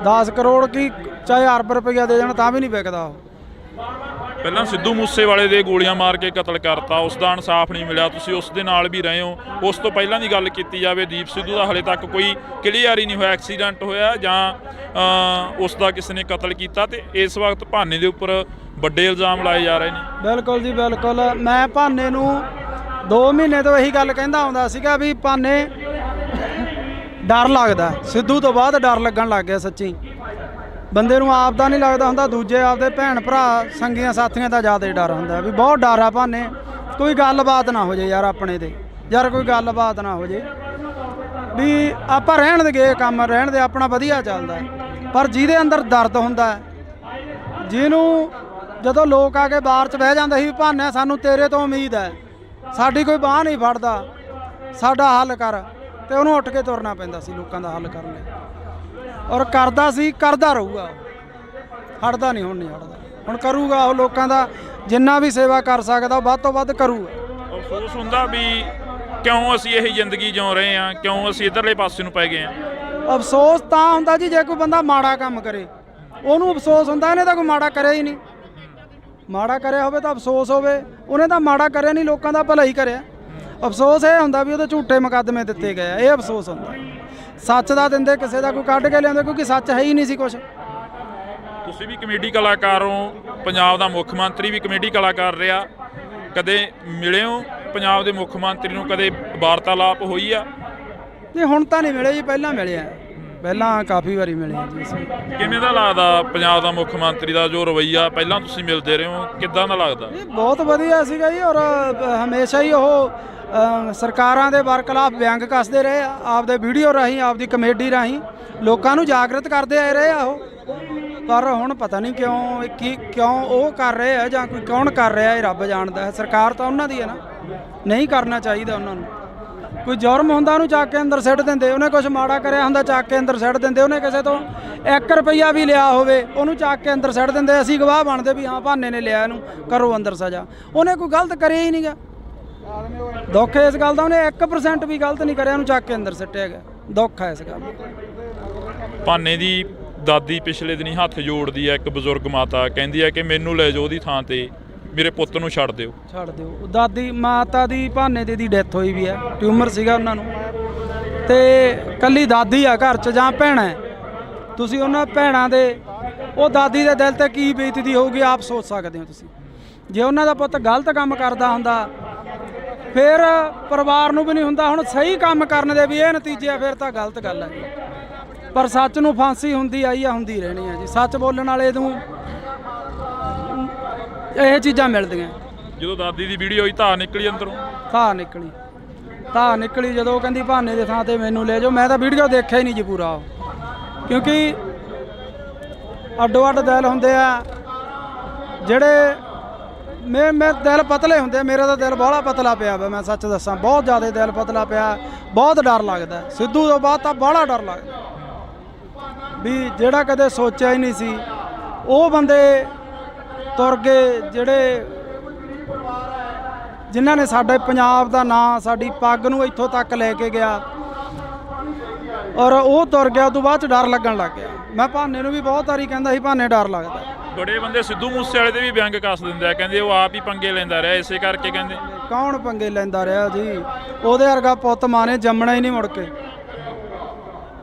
10 ਕਰੋੜ ਕੀ ਚਾਹੇ ਅਰਬ ਰੁਪਈਆ ਦੇ ਦੇਣ ਤਾਂ ਵੀ ਨਹੀਂ ਵਿਕਦਾ ਉਹ। ਪਹਿਲਾਂ ਸਿੱਧੂ ਮੂਸੇਵਾਲੇ ਦੇ ਗੋਲੀਆਂ ਮਾਰ ਕੇ ਕਤਲ ਕਰਤਾ, ਉਸ ਦਾ ਇਨਸਾਫ ਨਹੀਂ ਮਿਲਿਆ, ਤੁਸੀਂ ਉਸ ਦੇ ਨਾਲ ਵੀ ਰਹੇ ਹੋ। ਉਸ ਤੋਂ ਪਹਿਲਾਂ ਦੀ ਗੱਲ ਕੀਤੀ ਜਾਵੇ, ਦੀਪ ਸਿੱਧੂ ਦਾ ਹਲੇ ਤੱਕ ਕੋਈ ਕਲੀਅਰ ਹੀ ਨਹੀਂ ਹੋਇਆ, ਐਕਸੀਡੈਂਟ ਹੋਇਆ ਜਾਂ ਉਸ ਦਾ ਕਿਸੇ ਨੇ ਕਤਲ ਕੀਤਾ, ਤੇ ਇਸ ਵਕਤ ਭਾਨੇ ਦੇ ਉੱਪਰ ਵੱਡੇ ਇਲਜ਼ਾਮ ਲਾਏ ਜਾ ਰਹੇ ਨੇ। ਬਿਲਕੁਲ ਜੀ ਬਿਲਕੁਲ। ਮੈਂ ਭਾਨੇ ਨੂੰ 2 ਮਹੀਨੇ ਤੋਂ ਇਹੀ ਗੱਲ ਕਹਿੰਦਾ ਆਉਂਦਾ ਸੀਗਾ ਵੀ ਭਾਨੇ ਡਰ ਲੱਗਦਾ, ਸਿੱਧੂ ਤੋਂ ਬਾਅਦ ਡਰ ਲੱਗਣ ਲੱਗ ਗਿਆ ਸੱਚੀ। ਬੰਦੇ ਨੂੰ ਆਪ ਦਾ ਨਹੀਂ ਲੱਗਦਾ ਹੁੰਦਾ, ਦੂਜੇ ਆਪਦੇ ਭੈਣ ਭਰਾ ਸੰਗੀਆਂ ਸਾਥੀਆਂ ਦਾ ਜ਼ਿਆਦਾ ਡਰ ਹੁੰਦਾ ਵੀ ਬਹੁਤ ਡਰ ਆ ਭਾਨੇ, ਕੋਈ ਗੱਲਬਾਤ ਨਾ ਹੋ ਜੇ ਯਾਰ ਆਪਣੇ ਤੇ, ਯਾਰ ਕੋਈ ਗੱਲਬਾਤ ਨਾ ਹੋ ਜੇ ਵੀ ਆਪਾਂ ਰਹਿਣ ਦੇ ਗਏ ਕੰਮ ਰਹਿਣ ਦੇ, ਆਪਣਾ ਵਧੀਆ ਚੱਲਦਾ। ਪਰ ਜਿਹਦੇ ਅੰਦਰ ਦਰਦ ਹੁੰਦਾ, ਜਿਹਨੂੰ ਜਦੋਂ ਲੋਕ ਆ ਕੇ ਬਾਹਰ 'ਚ ਬਹਿ ਜਾਂਦੇ ਸੀ ਵੀ ਭਾਨੇ ਸਾਨੂੰ ਤੇਰੇ ਤੋਂ ਉਮੀਦ ਹੈ, ਸਾਡੀ ਕੋਈ ਬਾਂਹ ਨਹੀਂ ਫੜਦਾ, ਸਾਡਾ ਹੱਲ ਕਰ, ਤੇ ਉਹਨੂੰ ਉੱਠ ਕੇ ਤੁਰਨਾ ਪੈਂਦਾ ਸੀ ਲੋਕਾਂ ਦਾ ਹੱਲ ਕਰਨ ਲਈ। ਔਰ ਕਰਦਾ ਸੀ, ਕਰਦਾ ਰਹੂਗਾ, ਹਟਦਾ ਨਹੀਂ, ਹੁਣ ਨਹੀਂ ਹਟਦਾ, ਹੁਣ ਕਰੂਗਾ ਉਹ ਲੋਕਾਂ ਦਾ ਜਿੰਨਾ ਵੀ ਸੇਵਾ ਕਰ ਸਕਦਾ ਉਹ ਵੱਧ ਤੋਂ ਵੱਧ ਕਰੂਗਾ। ਅਫਸੋਸ ਹੁੰਦਾ ਵੀ ਕਿਉਂ ਅਸੀਂ ਇਹ ਜ਼ਿੰਦਗੀ ਜਿਉ ਰਹੇ ਹਾਂ, ਕਿਉਂ ਅਸੀਂ ਇੱਧਰਲੇ ਪਾਸੇ ਨੂੰ ਪੈ ਗਏ ਹਾਂ। ਅਫਸੋਸ ਤਾਂ ਹੁੰਦਾ ਜੀ ਜੇ ਕੋਈ ਬੰਦਾ ਮਾੜਾ ਕੰਮ ਕਰੇ, ਉਹਨੂੰ ਅਫਸੋਸ ਹੁੰਦਾ, ਇਹਨੇ ਤਾਂ ਕੋਈ ਮਾੜਾ ਕਰਿਆ ਹੀ ਨਹੀਂ। ਮਾੜਾ ਕਰਿਆ ਹੋਵੇ ਤਾਂ ਅਫਸੋਸ ਹੋਵੇ, ਉਹਨੇ ਤਾਂ ਮਾੜਾ ਕਰਿਆ ਨਹੀਂ, ਲੋਕਾਂ ਦਾ ਭਲਾ ਹੀ ਕਰਿਆ। ਅਫਸੋਸ ਇਹ ਹੁੰਦਾ ਵੀ ਉਹਦੇ ਝੂਠੇ ਮੁਕੱਦਮੇ ਦਿੱਤੇ ਗਏ ਆ, ਇਹ ਅਫਸੋਸ ਹੁੰਦਾ। ਸੱਚ ਦਾ ਦਿੰਦੇ ਕਿਸੇ ਦਾ ਕੋਈ ਕੱਢ ਕੇ ਲਿਆਉਂਦੇ, ਕਿਉਂਕਿ ਸੱਚ ਹੈ ਹੀ ਨਹੀਂ ਸੀ ਕੁਛ। ਤੁਸੀਂ ਵੀ ਕਮੇਡੀ ਕਲਾਕਾਰ ਹੋ, ਪੰਜਾਬ ਦਾ ਮੁੱਖ ਮੰਤਰੀ ਵੀ ਕਮੇਡੀ ਕਲਾਕਾਰ ਰਿਹਾ, ਕਦੇ ਮਿਲੇ ਹੋ ਪੰਜਾਬ ਦੇ ਮੁੱਖ ਮੰਤਰੀ ਨੂੰ, ਕਦੇ ਵਾਰਤਾਲਾਪ ਹੋਈ ਆ? ਨਹੀਂ ਹੁਣ ਤਾਂ ਨਹੀਂ ਮਿਲੇ ਜੀ, ਪਹਿਲਾਂ ਮਿਲੇ ਆ, ਪਹਿਲਾਂ ਕਾਫੀ ਵਾਰੀ ਮਿਲੇ ਆ ਜੀ ਅਸੀਂ। ਕਿਵੇਂ ਦਾ ਲੱਗਦਾ ਪੰਜਾਬ ਦਾ ਮੁੱਖ ਮੰਤਰੀ ਦਾ ਜੋ ਰਵੱਈਆ, ਪਹਿਲਾਂ ਤੁਸੀਂ ਮਿਲਦੇ ਰਹੇ ਹੋ, ਕਿੱਦਾਂ ਦਾ ਲੱਗਦਾ? ਇਹ ਬਹੁਤ ਵਧੀਆ ਸੀਗਾ ਜੀ, ਔਰ ਹਮੇਸ਼ਾ ਹੀ ਉਹ ਸਰਕਾਰਾਂ ਦੇ ਬਰਖਲਾਫ ਵਿਅੰਗ ਕੱਸਦੇ ਰਹੇ ਆ, ਆਪਦੇ ਵੀਡੀਓ ਰਾਹੀਂ, ਆਪਦੀ ਕਮੇਡੀ ਰਾਹੀਂ ਲੋਕਾਂ ਨੂੰ ਜਾਗਰਤ ਕਰਦੇ ਆਏ ਰਹੇ ਆ ਉਹ। ਪਰ ਹੁਣ ਪਤਾ ਨਹੀਂ ਕਿਉਂ ਉਹ ਕਰ ਰਹੇ ਆ ਜਾਂ ਕੋਈ ਕੌਣ ਕਰ ਰਿਹਾ, ਇਹ ਰੱਬ ਜਾਣਦਾ ਹੈ। ਸਰਕਾਰ ਤਾਂ ਉਹਨਾਂ ਦੀ ਹੈ ਨਾ, ਨਹੀਂ ਕਰਨਾ ਚਾਹੀਦਾ ਉਹਨਾਂ ਨੂੰ। ਕੋਈ ਜੁਰਮ ਹੁੰਦਾ ਉਹਨੂੰ ਚੱਕ ਕੇ ਅੰਦਰ ਸਿੱਟ ਦਿੰਦੇ, ਉਹਨੇ ਕੁਝ ਮਾੜਾ ਕਰਿਆ ਹੁੰਦਾ ਚੱਕ ਕੇ ਅੰਦਰ ਸਿੱਟ ਦਿੰਦੇ, ਉਹਨੇ ਕਿਸੇ ਤੋਂ 1 ਰੁਪਈਆ ਵੀ ਲਿਆ ਹੋਵੇ ਉਹਨੂੰ ਚੱਕ ਕੇ ਅੰਦਰ ਸਿੱਟ ਦਿੰਦੇ। ਅਸੀਂ ਗਵਾਹ ਬਣਦੇ ਵੀ ਹਾਂ ਭਾਨੇ ਨੇ ਲਿਆ, ਇਹਨੂੰ ਕਰੋ ਅੰਦਰ ਸਜ਼ਾ। ਉਹਨੇ ਕੋਈ ਗਲਤ ਕਰਿਆ ਹੀ ਨਹੀਂਗਾ। ਦੁੱਖ ਇਸ ਗੱਲ ਦਾ, ਉਹਨੇ 1% ਵੀ ਗਲਤ ਨਹੀਂ ਕਰਿਆ, ਉਹਨੂੰ ਚੱਕ ਕੇ ਅੰਦਰ ਸਿੱਟਿਆ ਗਿਆ। ਦੁੱਖ ਹੈ ਇਸ ਗੱਲ ਦਾ। ਭਾਨੇ ਦੀ ਦਾਦੀ ਪਿਛਲੇ ਦਿਨੀ ਹੱਥ ਜੋੜਦੀ ਹੈ, ਇੱਕ ਬਜ਼ੁਰਗ ਮਾਤਾ ਕਹਿੰਦੀ ਹੈ ਕਿ ਮੈਨੂੰ ਲੈ ਜਾਓ ਉਹਦੀ ਥਾਂ ਤੇ, ਮੇਰੇ ਪੁੱਤ ਨੂੰ ਛੱਡ ਦਿਓ। ਛੱਡ ਦਿਓ। ਦਾਦੀ ਮਾਤਾ ਦੀ ਭਾਨੇ ਦੀ ਡੈਥ ਹੋਈ ਵੀ ਹੈ, ਟਿਊਮਰ ਸੀਗਾ ਉਹਨਾਂ ਨੂੰ, ਤੇ ਕੱਲੀ ਦਾਦੀ ਆ ਘਰ 'ਚ ਜਾਂ ਭੈਣਾਂ। ਤੁਸੀਂ ਉਹਨਾਂ ਭੈਣਾਂ ਦੇ, ਉਹ ਦਾਦੀ ਦੇ ਦਿਲ ਤੇ ਕੀ ਬੀਤਦੀ ਹੋਊਗੀ ਆਪ ਸੋਚ ਸਕਦੇ ਹੋ ਤੁਸੀਂ। ਜੇ ਉਹਨਾਂ ਦਾ ਪੁੱਤ ਗਲਤ ਕੰਮ ਕਰਦਾ ਹੁੰਦਾ ਫਿਰ ਪਰਿਵਾਰ ਨੂੰ ਵੀ ਨਹੀਂ ਹੁੰਦਾ। ਹੁਣ ਸਹੀ ਕੰਮ ਕਰਨ ਦੇ ਵੀ ਇਹ ਨਤੀਜੇ ਆ, ਫਿਰ ਤਾਂ ਗਲਤ ਗੱਲ ਹੈ। ਪਰ ਸੱਚ ਨੂੰ ਫਾਂਸੀ ਹੁੰਦੀ ਆਈ ਆ, ਹੁੰਦੀ ਰਹਿਣੀ ਆ ਜੀ। ਸੱਚ ਬੋਲਣ ਵਾਲੇ ਨੂੰ ਇਹ ਚੀਜ਼ਾਂ ਮਿਲਦੀਆਂ। ਜਦੋਂ ਦਾਦੀ ਦੀ ਵੀਡੀਓ ਹੋਈ ਧਾਰ ਨਿਕਲੀ ਅੰਦਰੋਂ, ਧਾਰ ਨਿਕਲੀ ਜਦੋਂ ਉਹ ਕਹਿੰਦੀ ਭਾਨੇ ਦੇ ਥਾਂ ਤੇ ਮੈਨੂੰ ਲੈ ਜਾਓ। ਮੈਂ ਤਾਂ ਵੀਡੀਓ ਦੇਖਿਆ ਹੀ ਨਹੀਂ ਜੀ ਪੂਰਾ, ਕਿਉਂਕਿ ਅੱਡੋ ਅੱਡ ਦਿਲ ਹੁੰਦੇ ਆ ਜਿਹੜੇ ਮੇਰੇ ਦਿਲ ਪਤਲੇ ਹੁੰਦੇ। ਮੇਰਾ ਤਾਂ ਦਿਲ ਬਾਹਲਾ ਪਤਲਾ ਪਿਆ ਵਾ, ਮੈਂ ਸੱਚ ਦੱਸਾਂ, ਬਹੁਤ ਜ਼ਿਆਦਾ ਦਿਲ ਪਤਲਾ ਪਿਆ। ਬਹੁਤ ਡਰ ਲੱਗਦਾ ਸਿੱਧੂ ਤੋਂ ਬਾਅਦ ਤਾਂ ਬਾਹਲਾ ਡਰ ਲੱਗਦਾ ਵੀ ਜਿਹੜਾ ਕਦੇ ਸੋਚਿਆ ਹੀ ਨਹੀਂ ਸੀ ਉਹ ਬੰਦੇ ਤੁਰ ਗਏ, ਜਿਹੜੇ ਜਿਨ੍ਹਾਂ ਨੇ ਸਾਡੇ ਪੰਜਾਬ ਦਾ ਨਾਂ, ਸਾਡੀ ਪੱਗ ਨੂੰ ਇੱਥੋਂ ਤੱਕ ਲੈ ਕੇ ਗਿਆ, ਔਰ ਉਹ ਤੁਰ ਗਿਆ। ਉਦੋਂ ਬਾਅਦ 'ਚ ਡਰ ਲੱਗਣ ਲੱਗ ਗਿਆ। ਮੈਂ ਭਾਨੇ ਨੂੰ ਵੀ ਬਹੁਤ ਵਾਰੀ ਕਹਿੰਦਾ ਸੀ ਭਾਨੇ ਡਰ ਲੱਗਦਾ। ਬੜੇ ਬੰਦੇ ਸਿੱਧੂ ਮੂਸੇਵਾਲੇ ਦੇ ਵੀ ਵਿਅੰਗ ਕੱਸ ਦਿੰਦੇ ਆ, ਕਹਿੰਦੇ ਉਹ ਆਪ ਹੀ ਪੰਗੇ ਲੈਂਦਾ ਰਿਹਾ, ਇਸੇ ਕਰਕੇ ਕਹਿੰਦੇ। ਕੌਣ ਪੰਗੇ ਲੈਂਦਾ ਰਿਹਾ ਜੀ? ਉਹਦੇ ਵਰਗਾ ਪੁੱਤ ਮਾਂ ਨੇ ਜੰਮਣਾ ਹੀ ਨਹੀਂ ਮੁੜ ਕੇ।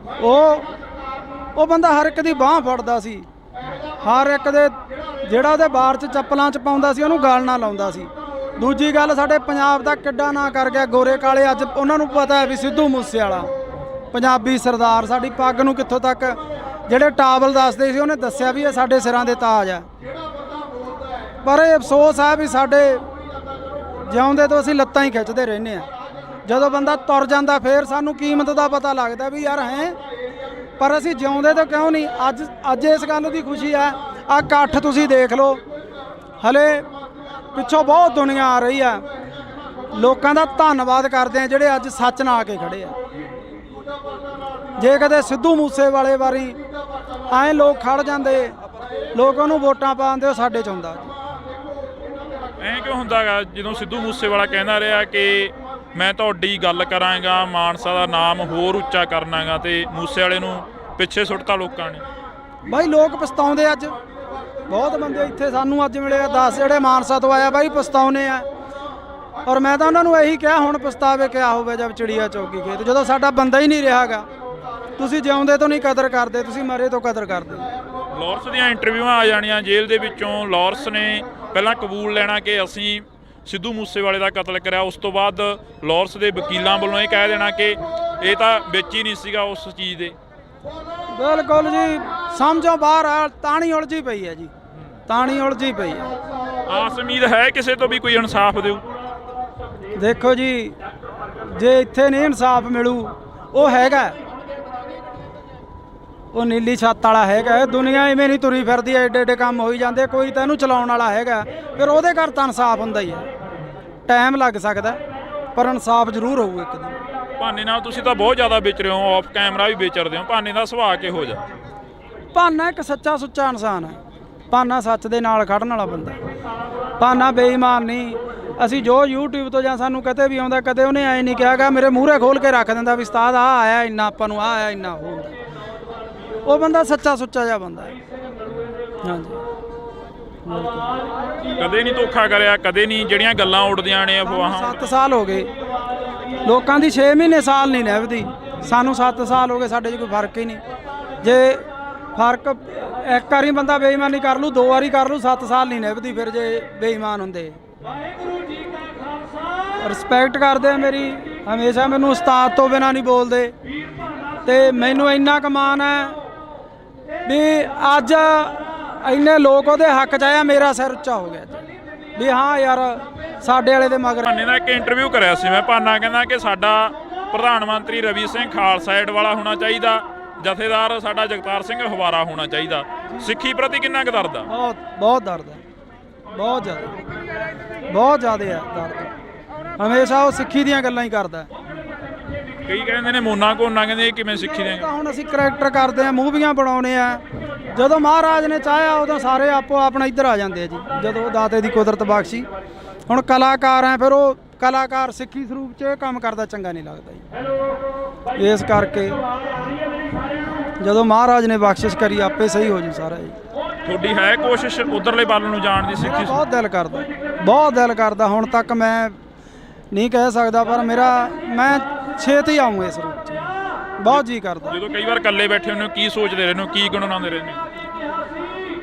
ਉਹ ਬੰਦਾ ਹਰ ਇੱਕ ਦੀ ਬਾਂਹ ਫੜਦਾ ਸੀ, ਹਰ ਇੱਕ ਦੇ, ਜਿਹੜਾ ਉਹਦੇ ਬਾਰ 'ਚ ਚੱਪਲਾਂ 'ਚ ਪਾਉਂਦਾ ਸੀ ਉਹਨੂੰ ਗਾਲ ਨਾ ਲਾਉਂਦਾ ਸੀ। ਦੂਜੀ ਗੱਲ, ਸਾਡੇ ਪੰਜਾਬ ਦਾ ਕਿੱਡਾ ਨਾਂ ਕਰ ਗਿਆ ਗੋਰੇ ਕਾਲੇ। ਅੱਜ ਉਹਨਾਂ ਨੂੰ ਪਤਾ ਹੈ ਵੀ ਸਿੱਧੂ ਮੂਸੇਵਾਲਾ ਪੰਜਾਬੀ ਸਰਦਾਰ, ਸਾਡੀ ਪੱਗ ਨੂੰ ਕਿੱਥੋਂ ਤੱਕ, ਜਿਹੜੇ ਟਾਵਲ ਦੱਸਦੇ ਸੀ ਉਹਨੇ ਦੱਸਿਆ ਵੀ ਇਹ ਸਾਡੇ ਸਿਰਾਂ ਦੇ ਤਾਜ ਆ। ਪਰ ਇਹ ਅਫਸੋਸ ਹੈ ਵੀ ਸਾਡੇ ਜਿਉਂਦੇ ਤੋਂ ਅਸੀਂ ਲੱਤਾਂ ਹੀ ਖਿੱਚਦੇ ਰਹਿੰਦੇ ਆ। ਜਦੋਂ ਬੰਦਾ ਤੁਰ ਜਾਂਦਾ ਫੇਰ ਸਾਨੂੰ ਕੀਮਤ ਦਾ ਪਤਾ ਲੱਗਦਾ ਵੀ ਯਾਰ ਹੈ, ਪਰ ਅਸੀਂ ਜਿਉਂਦੇ ਤਾਂ ਕਿਉਂ ਨਹੀਂ। ਅੱਜ ਇਸ ਗੱਲ ਦੀ ਖੁਸ਼ੀ ਆ ਇਕੱਠ ਤੁਸੀਂ ਦੇਖ ਲਓ, ਹਲੇ ਪਿੱਛੋਂ ਬਹੁਤ ਦੁਨੀਆ ਆ ਰਹੀ ਆ। ਲੋਕਾਂ ਦਾ ਧੰਨਵਾਦ ਕਰਦੇ ਆ ਜਿਹੜੇ ਅੱਜ ਸੱਚ ਨਾਲ ਆ ਕੇ ਖੜੇ ਆ। ਜੇ ਕਦੇ ਸਿੱਧੂ ਮੂਸੇ ਵਾਲੇ ਵਾਰੀ ਐਂ ਲੋਕ ਖੜ ਜਾਂਦੇ, ਲੋਕ ਉਹਨੂੰ ਵੋਟਾਂ ਪਾਉਂਦੇ, ਉਹ ਸਾਡੇ 'ਚ ਹੁੰਦਾ। ਐਂ ਕਿਉਂ ਹੁੰਦਾ ਗਾ ਜਦੋਂ ਸਿੱਧੂ ਮੂਸੇਵਾਲਾ ਕਹਿੰਦਾ ਰਿਹਾ ਕਿ ਮੈਂ ਤੁਹਾਡੀ ਗੱਲ ਕਰਾਂਗਾ, ਮਾਨਸਾ ਦਾ ਨਾਮ ਹੋਰ ਉੱਚਾ ਕਰਨਾਗਾ, ਤੇ ਮੂਸੇ ਵਾਲੇ ਨੂੰ ਪਿੱਛੇ ਸੁੱਟਤਾ ਲੋਕਾਂ ਨੇ? ਬਾਈ ਲੋਕ ਪਛਤਾਉਂਦੇ ਅੱਜ, ਬਹੁਤ ਬੰਦੇ ਇੱਥੇ ਸਾਨੂੰ ਅੱਜ ਮਿਲੇ 10 ਜਿਹੜੇ ਮਾਨਸਾ ਤੋਂ ਆਇਆ ਬਾਈ ਪਛਤਾਉਨੇ ਆ। ਔਰ ਮੈਂ ਤਾਂ ਉਹਨਾਂ ਨੂੰ ਇਹੀ ਕਿਹਾ ਹੁਣ ਪਛਤਾਵੇ ਕਿਆ ਹੋਵੇ ਜਦ ਚਿੜੀਆ ਚੌਕੀ ਖੇਤ, ਜਦੋਂ ਸਾਡਾ ਬੰਦਾ ਹੀ ਨਹੀਂ ਰਿਹਾਗਾ। ਤੁਸੀਂ ਜਿਉਂਦੇ ਤੋਂ ਨਹੀਂ ਕਦਰ ਕਰਦੇ, ਤੁਸੀਂ ਮਰੇ ਤੋਂ ਕਦਰ ਕਰਦੇ। ਲਾਰੈਂਸ ਦੀਆਂ ਇੰਟਰਵਿਊਆਂ ਆ ਜਾਣੀਆਂ ਜੇਲ੍ਹ ਦੇ ਵਿੱਚੋਂ। ਲਾਰੈਂਸ ਨੇ ਪਹਿਲਾਂ ਕਬੂਲ ਲੈਣਾ ਕਿ ਅਸੀਂ ਸਿੱਧੂ ਮੂਸੇਵਾਲੇ ਦਾ ਕਤਲ ਕਰਿਆ, ਉਸ ਤੋਂ ਬਾਅਦ ਲਾਰੈਂਸ ਦੇ ਵਕੀਲਾਂ ਵੱਲੋਂ ਇਹ ਕਹਿ ਦੇਣਾ ਕਿ ਇਹ ਤਾਂ ਵਿੱਚ ਹੀ ਨਹੀਂ ਸੀਗਾ ਉਸ ਚੀਜ਼ ਦੇ। ਬਿਲਕੁਲ ਜੀ, ਸਮਝੋ ਬਾਹਰ ਆ, ਤਾਣੀ ਉਲਝੀ ਪਈ ਹੈ ਜੀ, ਤਾਣੀ ਉਲਝੀ ਪਈ ਹੈ। ਆਸ ਉਮੀਦ ਹੈ ਕਿਸੇ ਤੋਂ ਵੀ ਕੋਈ ਇਨਸਾਫ ਦਿਓ? ਦੇਖੋ ਜੀ, ਜੇ ਇੱਥੇ ਨਹੀਂ ਇਨਸਾਫ ਮਿਲੂ, ਉਹ ਹੈਗਾ, ਉਹ ਨੀਲੀ ਛੱਤ ਵਾਲਾ ਹੈਗਾ। ਦੁਨੀਆ ਇਵੇਂ ਨਹੀਂ ਤੁਰੀ ਫਿਰਦੀ, ਐਡੇ ਐਡੇ ਕੰਮ ਹੋਈ ਜਾਂਦੇ, ਕੋਈ ਤਾਂ ਇਹਨੂੰ ਚਲਾਉਣ ਵਾਲਾ ਹੈਗਾ, ਫਿਰ ਉਹਦੇ ਘਰ ਤਾਂ ਇਨਸਾਫ ਹੁੰਦਾ ਹੀ ਹੈ। ਟਾਈਮ ਲੱਗ ਸਕਦਾ ਪਰ ਇਨਸਾਫ ਜ਼ਰੂਰ ਹੋਊ ਇੱਕ ਦਿਨ। ਭਾਨੇ ਨਾਲ ਤੁਸੀਂ ਤਾਂ ਬਹੁਤ ਜ਼ਿਆਦਾ ਵਿਚਰੇ ਹੋ, ਆਫ ਕੈਮਰਾ ਵੀ ਵਿਚਰਦੇ ਹੋ। ਭਾਨੇ ਦਾ ਸੁਭਾਅ ਕਿਹੋ ਜਿਹਾ? ਭਾਨਾ ਇੱਕ ਸੱਚਾ ਸੁੱਚਾ ਇਨਸਾਨ ਹੈ। ਭਾਨਾ ਸੱਚ ਦੇ ਨਾਲ ਖੜਨ ਵਾਲਾ ਬੰਦਾ। ਭਾਨਾ ਬੇਈਮਾਨ ਨਹੀਂ। ਅਸੀਂ ਜੋ YouTube ਤੋਂ ਜਾਂ ਸਾਨੂੰ ਕਦੇ ਵੀ ਆਉਂਦਾ, ਕਦੇ ਉਹਨੇ ਐਂ ਨਹੀਂ ਕਿਹਾਗਾ ਮੇਰੇ ਮੂਹਰੇ ਖੋਲ ਕੇ ਰੱਖ ਦਿੰਦਾ ਵੀ ਉਸਤਾਦ ਆਹ ਆਇਆ ਇੰਨਾ, ਆਪਾਂ ਨੂੰ ਆਹ ਆਇਆ ਇੰਨਾ। ਉਹ ਬੰਦਾ ਸੱਚਾ ਸੁੱਚਾ ਜਿਹਾ ਬੰਦਾ ਹੈ। ਹਾਂਜੀ, ਕਦੇ ਨਹੀਂ ਧੋਖਾ ਕਰਿਆ, ਕਦੇ ਨਹੀਂ ਜਿਹੜੀਆਂ ਗੱਲਾਂ ਉੱਡਦੀਆਂ ਨੇ ਅਫਵਾਹਾਂ। 7 ਸਾਲ ਹੋ ਗਏ ਲੋਕਾਂ ਦੀ, 6 ਮਹੀਨੇ ਸਾਲ ਨਹੀਂ ਨਿਭਦੀ। ਸਾਨੂੰ 7 ਸਾਲ ਹੋ ਗਏ, ਸਾਡੇ 'ਚ ਕੋਈ ਫਰਕ ਹੀ ਨਹੀਂ। ਜੇ ਫਰਕ ਇੱਕ ਵਾਰੀ ਬੰਦਾ ਬੇਈਮਾਨੀ ਕਰ ਲੂ, 2 ਵਾਰੀ ਕਰ ਲੂ, 7 ਸਾਲ ਨਹੀਂ ਨਿਭਦੀ ਫਿਰ ਜੇ ਬੇਈਮਾਨ ਹੁੰਦੇ। ਰਿਸਪੈਕਟ ਕਰਦੇ ਆ ਮੇਰੀ, ਹਮੇਸ਼ਾ ਮੈਨੂੰ ਉਸਤਾਦ ਤੋਂ ਬਿਨਾਂ ਨਹੀਂ ਬੋਲਦੇ। ਤੇ ਮੈਨੂੰ ਇੰਨਾ ਕੁ ਮਾਣ ਹੈ ਵੀ ਅੱਜ ਇੰਨੇ ਲੋਕ ਉਹਦੇ ਹੱਕ 'ਚ ਆਇਆ, ਮੇਰਾ ਸਿਰ ਉੱਚਾ ਹੋ ਗਿਆ ਵੀ ਹਾਂ ਯਾਰ ਸਾਡੇ ਵਾਲੇ ਦੇ ਮਗਰ। ਭਾਨੇ ਦਾ ਇੱਕ ਇੰਟਰਵਿਊ ਕਰਿਆ ਸੀ ਮੈਂ, ਭਾਨਾ ਕਹਿੰਦਾ ਕਿ ਸਾਡਾ ਪ੍ਰਧਾਨ ਮੰਤਰੀ ਰਵੀ ਸਿੰਘ ਖਾਲਸਾ ਏਡ ਵਾਲਾ ਹੋਣਾ ਚਾਹੀਦਾ, ਜਥੇਦਾਰ ਸਾਡਾ ਜਗਤਾਰ ਸਿੰਘ ਹਵਾਰਾ ਹੋਣਾ ਚਾਹੀਦਾ। ਸਿੱਖੀ ਪ੍ਰਤੀ ਕਿੰਨਾ ਕੁ ਦਰਦ ਆ? ਬਹੁਤ ਦਰਦ ਹੈ, ਬਹੁਤ ਜ਼ਿਆਦਾ, ਬਹੁਤ ਜ਼ਿਆਦਾ ਹੈ ਦਰਦ। ਹਮੇਸ਼ਾ ਉਹ ਸਿੱਖੀ ਦੀਆਂ ਗੱਲਾਂ ਹੀ ਕਰਦਾ। ਕਈ ਕਹਿੰਦੇ ਨੇ ਮੋਨਾ ਕੋਨਾ, ਕਹਿੰਦੇ ਇਹ ਕਿਵੇਂ ਸਿੱਖੀ ਦੇ? ਹੁਣ ਅਸੀਂ ਕਰੈਕਟਰ ਕਰਦੇ ਆ, ਮੂਵੀਆਂ ਬਣਾਉਣੇ ਆ। ਜਦੋਂ ਮਹਾਰਾਜ ਨੇ ਚਾਹਿਆ ਉਦੋਂ ਸਾਰੇ ਆਪੋ ਆਪਣਾ ਇੱਧਰ ਆ ਜਾਂਦੇ ਆ ਜੀ, ਜਦੋਂ ਦਾਤੇ ਦੀ ਕੁਦਰਤ ਬਖਸ਼ੀ। ਹੁਣ ਕਲਾਕਾਰ ਆ, ਫਿਰ ਉਹ ਕਲਾਕਾਰ ਸਿੱਖੀ ਸਰੂਪ 'ਚ ਇਹ ਕੰਮ ਕਰਦਾ ਚੰਗਾ ਨਹੀਂ ਲੱਗਦਾ ਜੀ। ਇਸ ਕਰਕੇ ਜਦੋਂ ਮਹਾਰਾਜ ਨੇ ਬਖਸ਼ਿਸ਼ ਕਰੀ ਆਪੇ ਸਹੀ ਹੋ ਜੂ ਸਾਰਾ ਜੀ। ਤੁਹਾਡੀ ਹੈ ਕੋਸ਼ਿਸ਼ ਉਧਰਲੇ ਵੱਲ ਨੂੰ ਜਾਣ ਦੀ? ਸਿੱਖੀ ਬਹੁਤ ਦਿਲ ਕਰਦਾ, ਬਹੁਤ ਦਿਲ ਕਰਦਾ। ਹੁਣ ਤੱਕ ਮੈਂ ਨਹੀਂ ਕਹਿ ਸਕਦਾ, ਪਰ ਮੈਂ ਛੇਤੀ ਆਊਂ ਇਸ ਰੂਪ 'ਚ, ਬਹੁਤ ਜੀ ਕਰਦਾ। ਜਦੋਂ ਕਈ ਵਾਰ ਇਕੱਲੇ ਬੈਠੇ ਹੁੰਦੇ ਹੋ, ਕੀ ਸੋਚਦੇ ਰਹਿੰਦੇ ਹੋ, ਕੀ ਗੁਣਗੁਣਾਉਂਦੇ ਰਹਿੰਦੇ ਹੋ?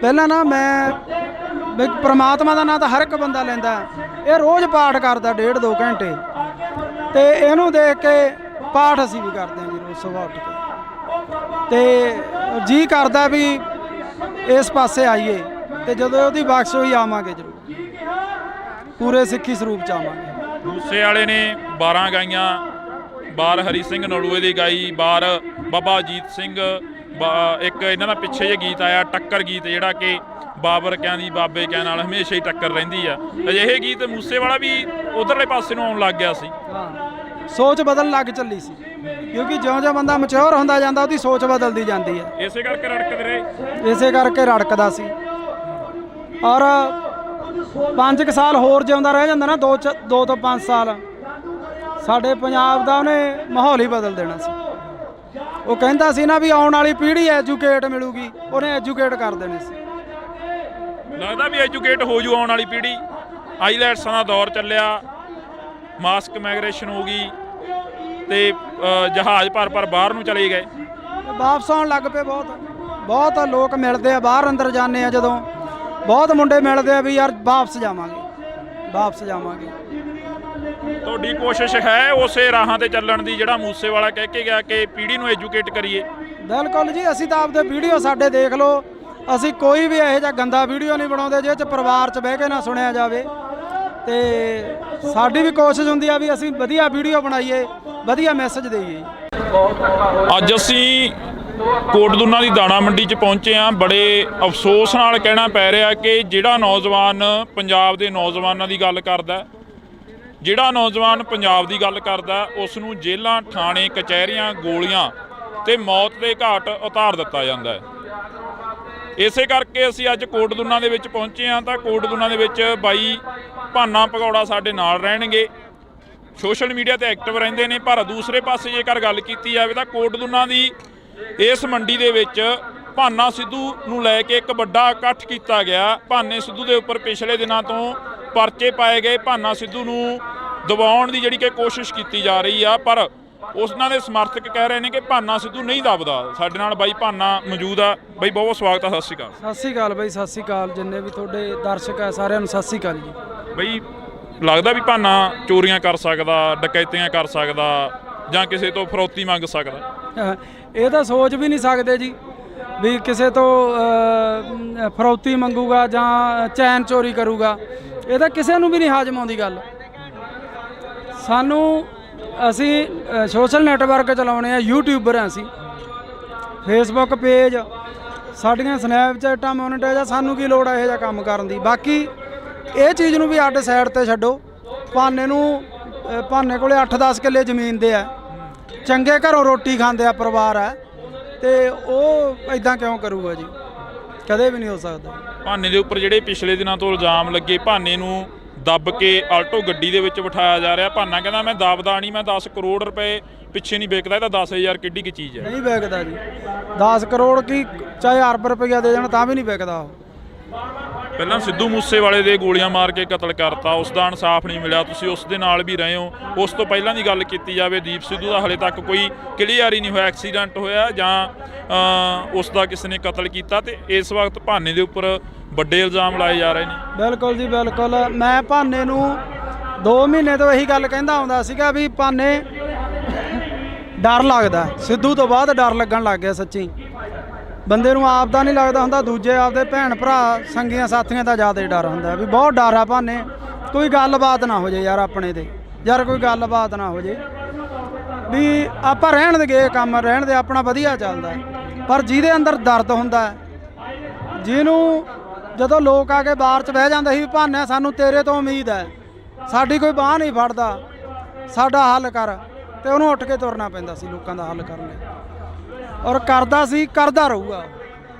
ਪਹਿਲਾਂ ਨਾ ਮੈਂ ਪ੍ਰਮਾਤਮਾ ਦਾ ਨਾਂ ਤਾਂ ਹਰ ਇੱਕ ਬੰਦਾ ਲੈਂਦਾ। ਇਹ ਰੋਜ਼ ਪਾਠ ਕਰਦਾ 1.5-2 ਘੰਟੇ, ਤੇ ਇਹਨੂੰ ਦੇਖ ਕੇ ਪਾਠ ਅਸੀਂ ਵੀ ਕਰਦੇ ਹਾਂ ਜੀ ਰੋਜ਼ ਸੁਬਾਹ ਉੱਠ ਕੇ। ਤੇ ਜੀ ਕਰਦਾ ਵੀ ਇਸ ਪਾਸੇ ਆਈਏ, ਤੇ ਜਦੋਂ ਉਹਦੀ ਬਖਸ਼ ਹੋਈ ਆਵਾਂਗੇ ਜ਼ਰੂਰ, ਪੂਰੇ ਸਿੱਖੀ ਸਰੂਪ 'ਚ ਆਵਾਂਗੇ। ਮੂਸੇ ਵਾਲੇ ਨੇ 12 ਗਾਈਆਂ, ਬਾਰ ਹਰੀ ਸਿੰਘ ਨਲੂਏ ਦੀ ਗਾਈ, ਬਾਰ ਬਾਬਾ ਅਜੀਤ ਸਿੰਘ, ਇੱਕ ਇਹਨਾਂ ਦਾ ਪਿੱਛੇ ਜਿਹੇ ਗੀਤ ਆਇਆ ਟੱਕਰ ਗੀਤ, ਜਿਹੜਾ ਕਿ ਬਾਬਰ ਕਿਆਂ ਦੀ ਬਾਬੇ ਕਿਆਂ ਨਾਲ ਹਮੇਸ਼ਾ ਹੀ ਟੱਕਰ ਰਹਿੰਦੀ ਆ। ਅਜਿਹੇ ਗੀਤ ਮੂਸੇ ਵਾਲਾ ਵੀ ਉਧਰਲੇ ਪਾਸੇ ਨੂੰ ਆਉਣ ਲੱਗ ਗਿਆ ਸੀ। ਸੋਚ ਬਦਲਣ ਲੱਗ ਚੱਲੀ ਸੀ, ਕਿਉਂਕਿ ਜਿਉਂ-ਜਿਉਂ ਬੰਦਾ ਮੈਚੁਰ ਹੁੰਦਾ ਜਾਂਦਾ ਉਹਦੀ ਸੋਚ ਬਦਲਦੀ ਜਾਂਦੀ ਹੈ। ਇਸੇ ਕਰਕੇ ਰੜਕਦੇ ਰਹੇ, ਇਸੇ ਕਰਕੇ ਰੜਕਦਾ ਸੀ। ਔਰ 5 ਸਾਲ ਹੋਰ ਜਿਉਂਦਾ ਰਹਿ ਜਾਂਦਾ ਨਾ, 2 ਤੋਂ 5 ਸਾਲ, ਸਾਡੇ ਪੰਜਾਬ ਦਾ ਉਹਨੇ ਮਾਹੌਲ ਹੀ ਬਦਲ ਦੇਣਾ ਸੀ। ਉਹ ਕਹਿੰਦਾ ਸੀ ਨਾ ਵੀ ਆਉਣ ਵਾਲੀ ਪੀੜ੍ਹੀ ਐਜੂਕੇਟ ਮਿਲੂਗੀ, ਉਹਨੇ ਐਜੂਕੇਟ ਕਰ ਦੇਣੀ ਸੀ। ਲੱਗਦਾ ਵੀ ਐਜੂਕੇਟ ਹੋ ਜੂ ਆਉਣ ਵਾਲੀ ਪੀੜ੍ਹੀ। ਆਈਲੈਟਸਾਂ ਦਾ ਦੌਰ ਚੱਲਿਆ, ਮਾਸਕ ਮਾਈਗ੍ਰੇਸ਼ਨ ਹੋ ਗਈ, ਤੇ ਜਹਾਜ਼ ਭਰ ਬਾਹਰ ਨੂੰ ਚਲੇ ਗਏ, ਵਾਪਸ ਆਉਣ ਲੱਗ ਪਏ। ਬਹੁਤ ਲੋਕ ਮਿਲਦੇ ਆ, ਬਾਹਰ ਅੰਦਰ ਜਾਂਦੇ ਆ ਜਦੋਂ, ਬਹੁਤ ਮੁੰਡੇ ਮਿਲਦੇ ਆ ਵੀ ਯਾਰ ਵਾਪਸ ਜਾਵਾਂਗੇ। ਤੁਹਾਡੀ ਕੋਸ਼ਿਸ਼ ਹੈ ਉਸੇ ਰਾਹਾਂ ਤੇ ਚੱਲਣ ਦੀ ਜਿਹੜਾ ਮੂਸੇ ਵਾਲਾ ਕਹਿ ਕੇ ਗਿਆ ਕਿ ਪੀੜ੍ਹੀ ਨੂੰ ਐਜੂਕੇਟ ਕਰੀਏ? ਬਿਲਕੁਲ ਜੀ, ਅਸੀਂ ਤਾਂ ਆਪਦੇ ਵੀਡੀਓ ਸਾਡੇ ਦੇਖ ਲਓ, ਅਸੀਂ ਕੋਈ ਵੀ ਇਹੋ ਜਿਹਾ ਗੰਦਾ ਵੀਡੀਓ ਨਹੀਂ ਬਣਾਉਂਦੇ ਜਿਹਦੇ 'ਚ ਪਰਿਵਾਰ 'ਚ ਬਹਿ ਕੇ ਨਾ ਸੁਣਿਆ ਜਾਵੇ। ਤੇ ਸਾਡੀ ਵੀ ਕੋਸ਼ਿਸ਼ ਹੁੰਦੀ ਆ ਵੀ ਅਸੀਂ ਵਧੀਆ ਵੀਡੀਓ ਬਣਾਈਏ, ਵਧੀਆ ਮੈਸੇਜ ਦੇਈਏ। ਅੱਜ ਅਸੀਂ ਕੋਟਦੁਨਾ ਦੀ ਦਾਣਾ ਮੰਡੀ 'ਚ ਪਹੁੰਚੇ ਹਾਂ। ਬੜੇ ਅਫਸੋਸ ਨਾਲ ਕਹਿਣਾ ਪੈ ਰਿਹਾ ਕਿ ਜਿਹੜਾ ਨੌਜਵਾਨ ਪੰਜਾਬ ਦੇ ਨੌਜਵਾਨਾਂ ਦੀ ਗੱਲ ਕਰਦਾ, ਜਿਹੜਾ ਨੌਜਵਾਨ ਪੰਜਾਬ ਦੀ ਗੱਲ ਕਰਦਾ, ਉਸ ਨੂੰ ਜੇਲ੍ਹਾਂ, ਥਾਣੇ, ਕਚਹਿਰੀਆਂ, ਗੋਲੀਆਂ ਤੇ ਮੌਤ ਦੇ ਘਾਟ ਉਤਾਰ ਦਿੱਤਾ ਜਾਂਦਾ ਹੈ। ਇਸੇ ਕਰਕੇ ਅਸੀਂ ਅੱਜ ਕੋਟਦੁਨਾ ਦੇ ਵਿੱਚ ਪਹੁੰਚੇ ਹਾਂ। ਤਾਂ ਕੋਟਦੁਨਾ ਦੇ ਵਿੱਚ ਬਾਈ ਭਾਨਾ ਭਗੌੜਾ ਸਾਡੇ ਨਾਲ ਰਹਿਣਗੇ, ਸੋਸ਼ਲ ਮੀਡੀਆ ਤੇ ਐਕਟਿਵ ਰਹਿੰਦੇ ਨੇ। ਪਰ ਦੂਸਰੇ ਪਾਸੇ ਜੇਕਰ ਗੱਲ ਕੀਤੀ ਜਾਵੇ ਤਾਂ ਕੋਟਦੁਨਾ ਦੀ ਇਸ ਮੰਡੀ ਦੇ ਵਿੱਚ ਭਾਨਾ ਸਿੱਧੂ ਨੂੰ ਲੈ ਕੇ ਇੱਕ ਵੱਡਾ ਇਕੱਠ ਕੀਤਾ ਗਿਆ। ਭਾਨੇ ਸਿੱਧੂ ਦੇ ਉੱਪਰ ਪਿਛਲੇ ਦਿਨਾਂ ਤੋਂ ਪਰਚੇ ਪਾਏ ਗਏ। ਭਾਨਾ ਸਿੱਧੂ ਨੂੰ ਦਬਾਉਣ ਦੀ ਜਿਹੜੀ ਕਿ ਕੋਸ਼ਿਸ਼ ਕੀਤੀ ਜਾ ਰਹੀ ਆ, ਪਰ ਉਹਨਾਂ ਦੇ ਸਮਰਥਕ ਕਹਿ ਰਹੇ ਨੇ ਕਿ ਭਾਨਾ ਸਿੱਧੂ ਨਹੀਂ ਦਬਦਾ। ਸਾਡੇ ਨਾਲ ਬਾਈ ਭਾਨਾ ਮੌਜੂਦ ਆ। ਬਾਈ ਬਹੁਤ ਸਵਾਗਤ ਆ, ਸਤਿ ਸ਼੍ਰੀ ਅਕਾਲ। ਸਤਿ ਸ਼੍ਰੀ ਅਕਾਲ ਬਾਈ, ਸਤਿ ਸ਼੍ਰੀ ਅਕਾਲ ਜਿੰਨੇ ਵੀ ਤੁਹਾਡੇ ਦਰਸ਼ਕ ਹੈ ਸਾਰਿਆਂ ਨੂੰ ਸਤਿ ਸ਼੍ਰੀ ਅਕਾਲ ਜੀ। ਬਈ ਲੱਗਦਾ ਵੀ ਭਾਨਾ ਚੋਰੀਆਂ ਕਰ ਸਕਦਾ, ਡਕੈਤੀਆਂ ਕਰ ਸਕਦਾ ਜਾਂ ਕਿਸੇ ਤੋਂ ਫਰੌਤੀ ਮੰਗ ਸਕਦਾ? ਇਹ ਤਾਂ ਸੋਚ ਵੀ ਨਹੀਂ ਸਕਦੇ ਜੀ ਵੀ ਕਿਸੇ ਤੋਂ ਫਰੌਤੀ ਮੰਗੂਗਾ ਜਾਂ ਚੈਨ ਚੋਰੀ ਕਰੂਗਾ। ਇਹ ਤਾਂ ਕਿਸੇ ਨੂੰ ਵੀ ਨਹੀਂ ਹਾਜ਼ਮ ਆਉਂਦੀ ਗੱਲ। ਸਾਨੂੰ ਅਸੀਂ ਸੋਸ਼ਲ ਨੈਟਵਰਕ ਚਲਾਉਣੇ ਆ, ਯੂਟਿਊਬਰ ਹਾਂ ਅਸੀਂ, ਫੇਸਬੁੱਕ ਪੇਜ, ਸਾਡੀਆਂ ਸਨੈਪਚੈਟਾਂ ਮੋਨੀਟਾਈਜ਼ ਆ। ਸਾਨੂੰ ਕੀ ਲੋੜ ਹੈ ਇਹੋ ਜਿਹਾ ਕੰਮ ਕਰਨ ਦੀ? ਬਾਕੀ ਇਹ ਚੀਜ਼ ਨੂੰ ਵੀ ਅੱਡ ਸਾਈਡ ਤੇ ਛੱਡੋ। ਭਾਨੇ ਕੋਲੇ 8-10 ਕਿੱਲੇ ਜ਼ਮੀਨ ਦੇ ਆ, ਚੰਗੇ ਘਰੋਂ ਰੋਟੀ ਖਾਂਦੇ ਆ ਪਰਿਵਾਰ ਹੈ, ਤੇ ਉਹ ਇਦਾਂ ਕਿਉਂ ਕਰੂਗਾ ਜੀ? ਕਦੇ ਵੀ ਨਹੀਂ ਹੋ ਸਕਦਾ। ਭਾਨੇ ਦੇ ਉੱਪਰ ਜਿਹੜੇ ਪਿਛਲੇ ਦਿਨਾਂ ਤੋਂ ਇਲਜ਼ਾਮ ਲੱਗੇ, ਭਾਨੇ ਨੂੰ ਦੱਬ ਕੇ ਆਲਟੋ ਗੱਡੀ ਦੇ ਵਿੱਚ ਬਿਠਾਇਆ ਜਾ ਰਿਹਾ। ਭਾਨਾ ਕਹਿੰਦਾ ਮੈਂ ਦੱਬਦਾ ਨਹੀਂ, ਮੈਂ 10 ਕਰੋੜ ਰੁਪਏ ਪਿੱਛੇ ਨਹੀਂ ਵਿਕਦਾ। ਇਹ ਤਾਂ 10,000 ਕਿੱਡੀ ਕੀ ਚੀਜ਼ ਹੈ? ਨਹੀਂ ਵਿਕਦਾ ਜੀ। 10 ਕਰੋੜ ਕੀ ਚਾਹੇ ਅਰਬ ਰੁਪਈਆ ਦੇ ਜਾਣ ਤਾਂ ਵੀ ਨਹੀਂ ਵਿਕਦਾ ਉਹ। ਪਹਿਲਾਂ ਸਿੱਧੂ ਮੂਸੇਵਾਲੇ ਦੇ ਗੋਲੀਆਂ ਮਾਰ ਕੇ ਕਤਲ ਕਰਤਾ, ਉਸ ਦਾ ਇਨਸਾਫ ਨਹੀਂ ਮਿਲਿਆ। ਤੁਸੀਂ ਉਸ ਦੇ ਨਾਲ ਵੀ ਰਹੇ ਹੋ। ਉਸ ਤੋਂ ਪਹਿਲਾਂ ਦੀ ਗੱਲ ਕੀਤੀ ਜਾਵੇ, ਦੀਪ ਸਿੱਧੂ ਦਾ ਹਲੇ ਤੱਕ ਕੋਈ ਕਲੀਅਰ ਹੀ ਨਹੀਂ ਹੋਇਆ, ਐਕਸੀਡੈਂਟ ਹੋਇਆ ਜਾਂ ਉਸ ਦਾ ਕਿਸੇ ਨੇ ਕਤਲ ਕੀਤਾ। ਤੇ ਇਸ ਵਕਤ ਭਾਨੇ ਦੇ ਉੱਪਰ ਵੱਡੇ ਇਲਜ਼ਾਮ ਲਾਏ ਜਾ ਰਹੇ ਨੇ। ਬਿਲਕੁਲ ਜੀ ਬਿਲਕੁਲ। ਮੈਂ ਭਾਨੇ ਨੂੰ 2 ਮਹੀਨੇ ਤੋਂ ਇਹੀ ਗੱਲ ਕਹਿੰਦਾ ਆਉਂਦਾ ਸੀਗਾ ਵੀ ਭਾਨੇ ਡਰ ਲੱਗਦਾ, ਸਿੱਧੂ ਤੋਂ ਬਾਅਦ ਡਰ ਲੱਗਣ ਲੱਗ ਗਿਆ। ਸੱਚੀ ਬੰਦੇ ਨੂੰ ਆਪ ਦਾ ਨਹੀਂ ਲੱਗਦਾ ਹੁੰਦਾ, ਦੂਜੇ ਆਪਦੇ ਭੈਣ ਭਰਾ ਸੰਗੀਆਂ ਸਾਥੀਆਂ ਦਾ ਜ਼ਿਆਦਾ ਡਰ ਹੁੰਦਾ ਵੀ ਬਹੁਤ ਡਰ ਆ ਭਾਨੇ। ਕੋਈ ਗੱਲਬਾਤ ਨਾ ਹੋ ਜੇ ਯਾਰ ਆਪਣੇ ਤੇ, ਯਾਰ ਕੋਈ ਗੱਲਬਾਤ ਨਾ ਹੋ ਜੇ ਵੀ ਆਪਾਂ ਰਹਿਣ ਦੇ ਗਏ ਕੰਮ, ਰਹਿਣ ਦੇ ਆਪਣਾ ਵਧੀਆ ਚੱਲਦਾ। ਪਰ ਜਿਹਦੇ ਅੰਦਰ ਦਰਦ ਹੁੰਦਾ, ਜਿਹਨੂੰ ਜਦੋਂ ਲੋਕ ਆ ਕੇ ਬਾਹਰ 'ਚ ਬਹਿ ਜਾਂਦੇ ਸੀ ਵੀ ਭਾਨੇ ਸਾਨੂੰ ਤੇਰੇ ਤੋਂ ਉਮੀਦ ਹੈ, ਸਾਡੀ ਕੋਈ ਬਾਂਹ ਨਹੀਂ ਫੜਦਾ, ਸਾਡਾ ਹੱਲ ਕਰ, ਤੇ ਉਹਨੂੰ ਉੱਠ ਕੇ ਤੁਰਨਾ ਪੈਂਦਾ ਸੀ ਲੋਕਾਂ ਦਾ ਹੱਲ ਕਰਨ ਲਈ। ਔਰ ਕਰਦਾ ਸੀ, ਕਰਦਾ ਰਹੂਗਾ,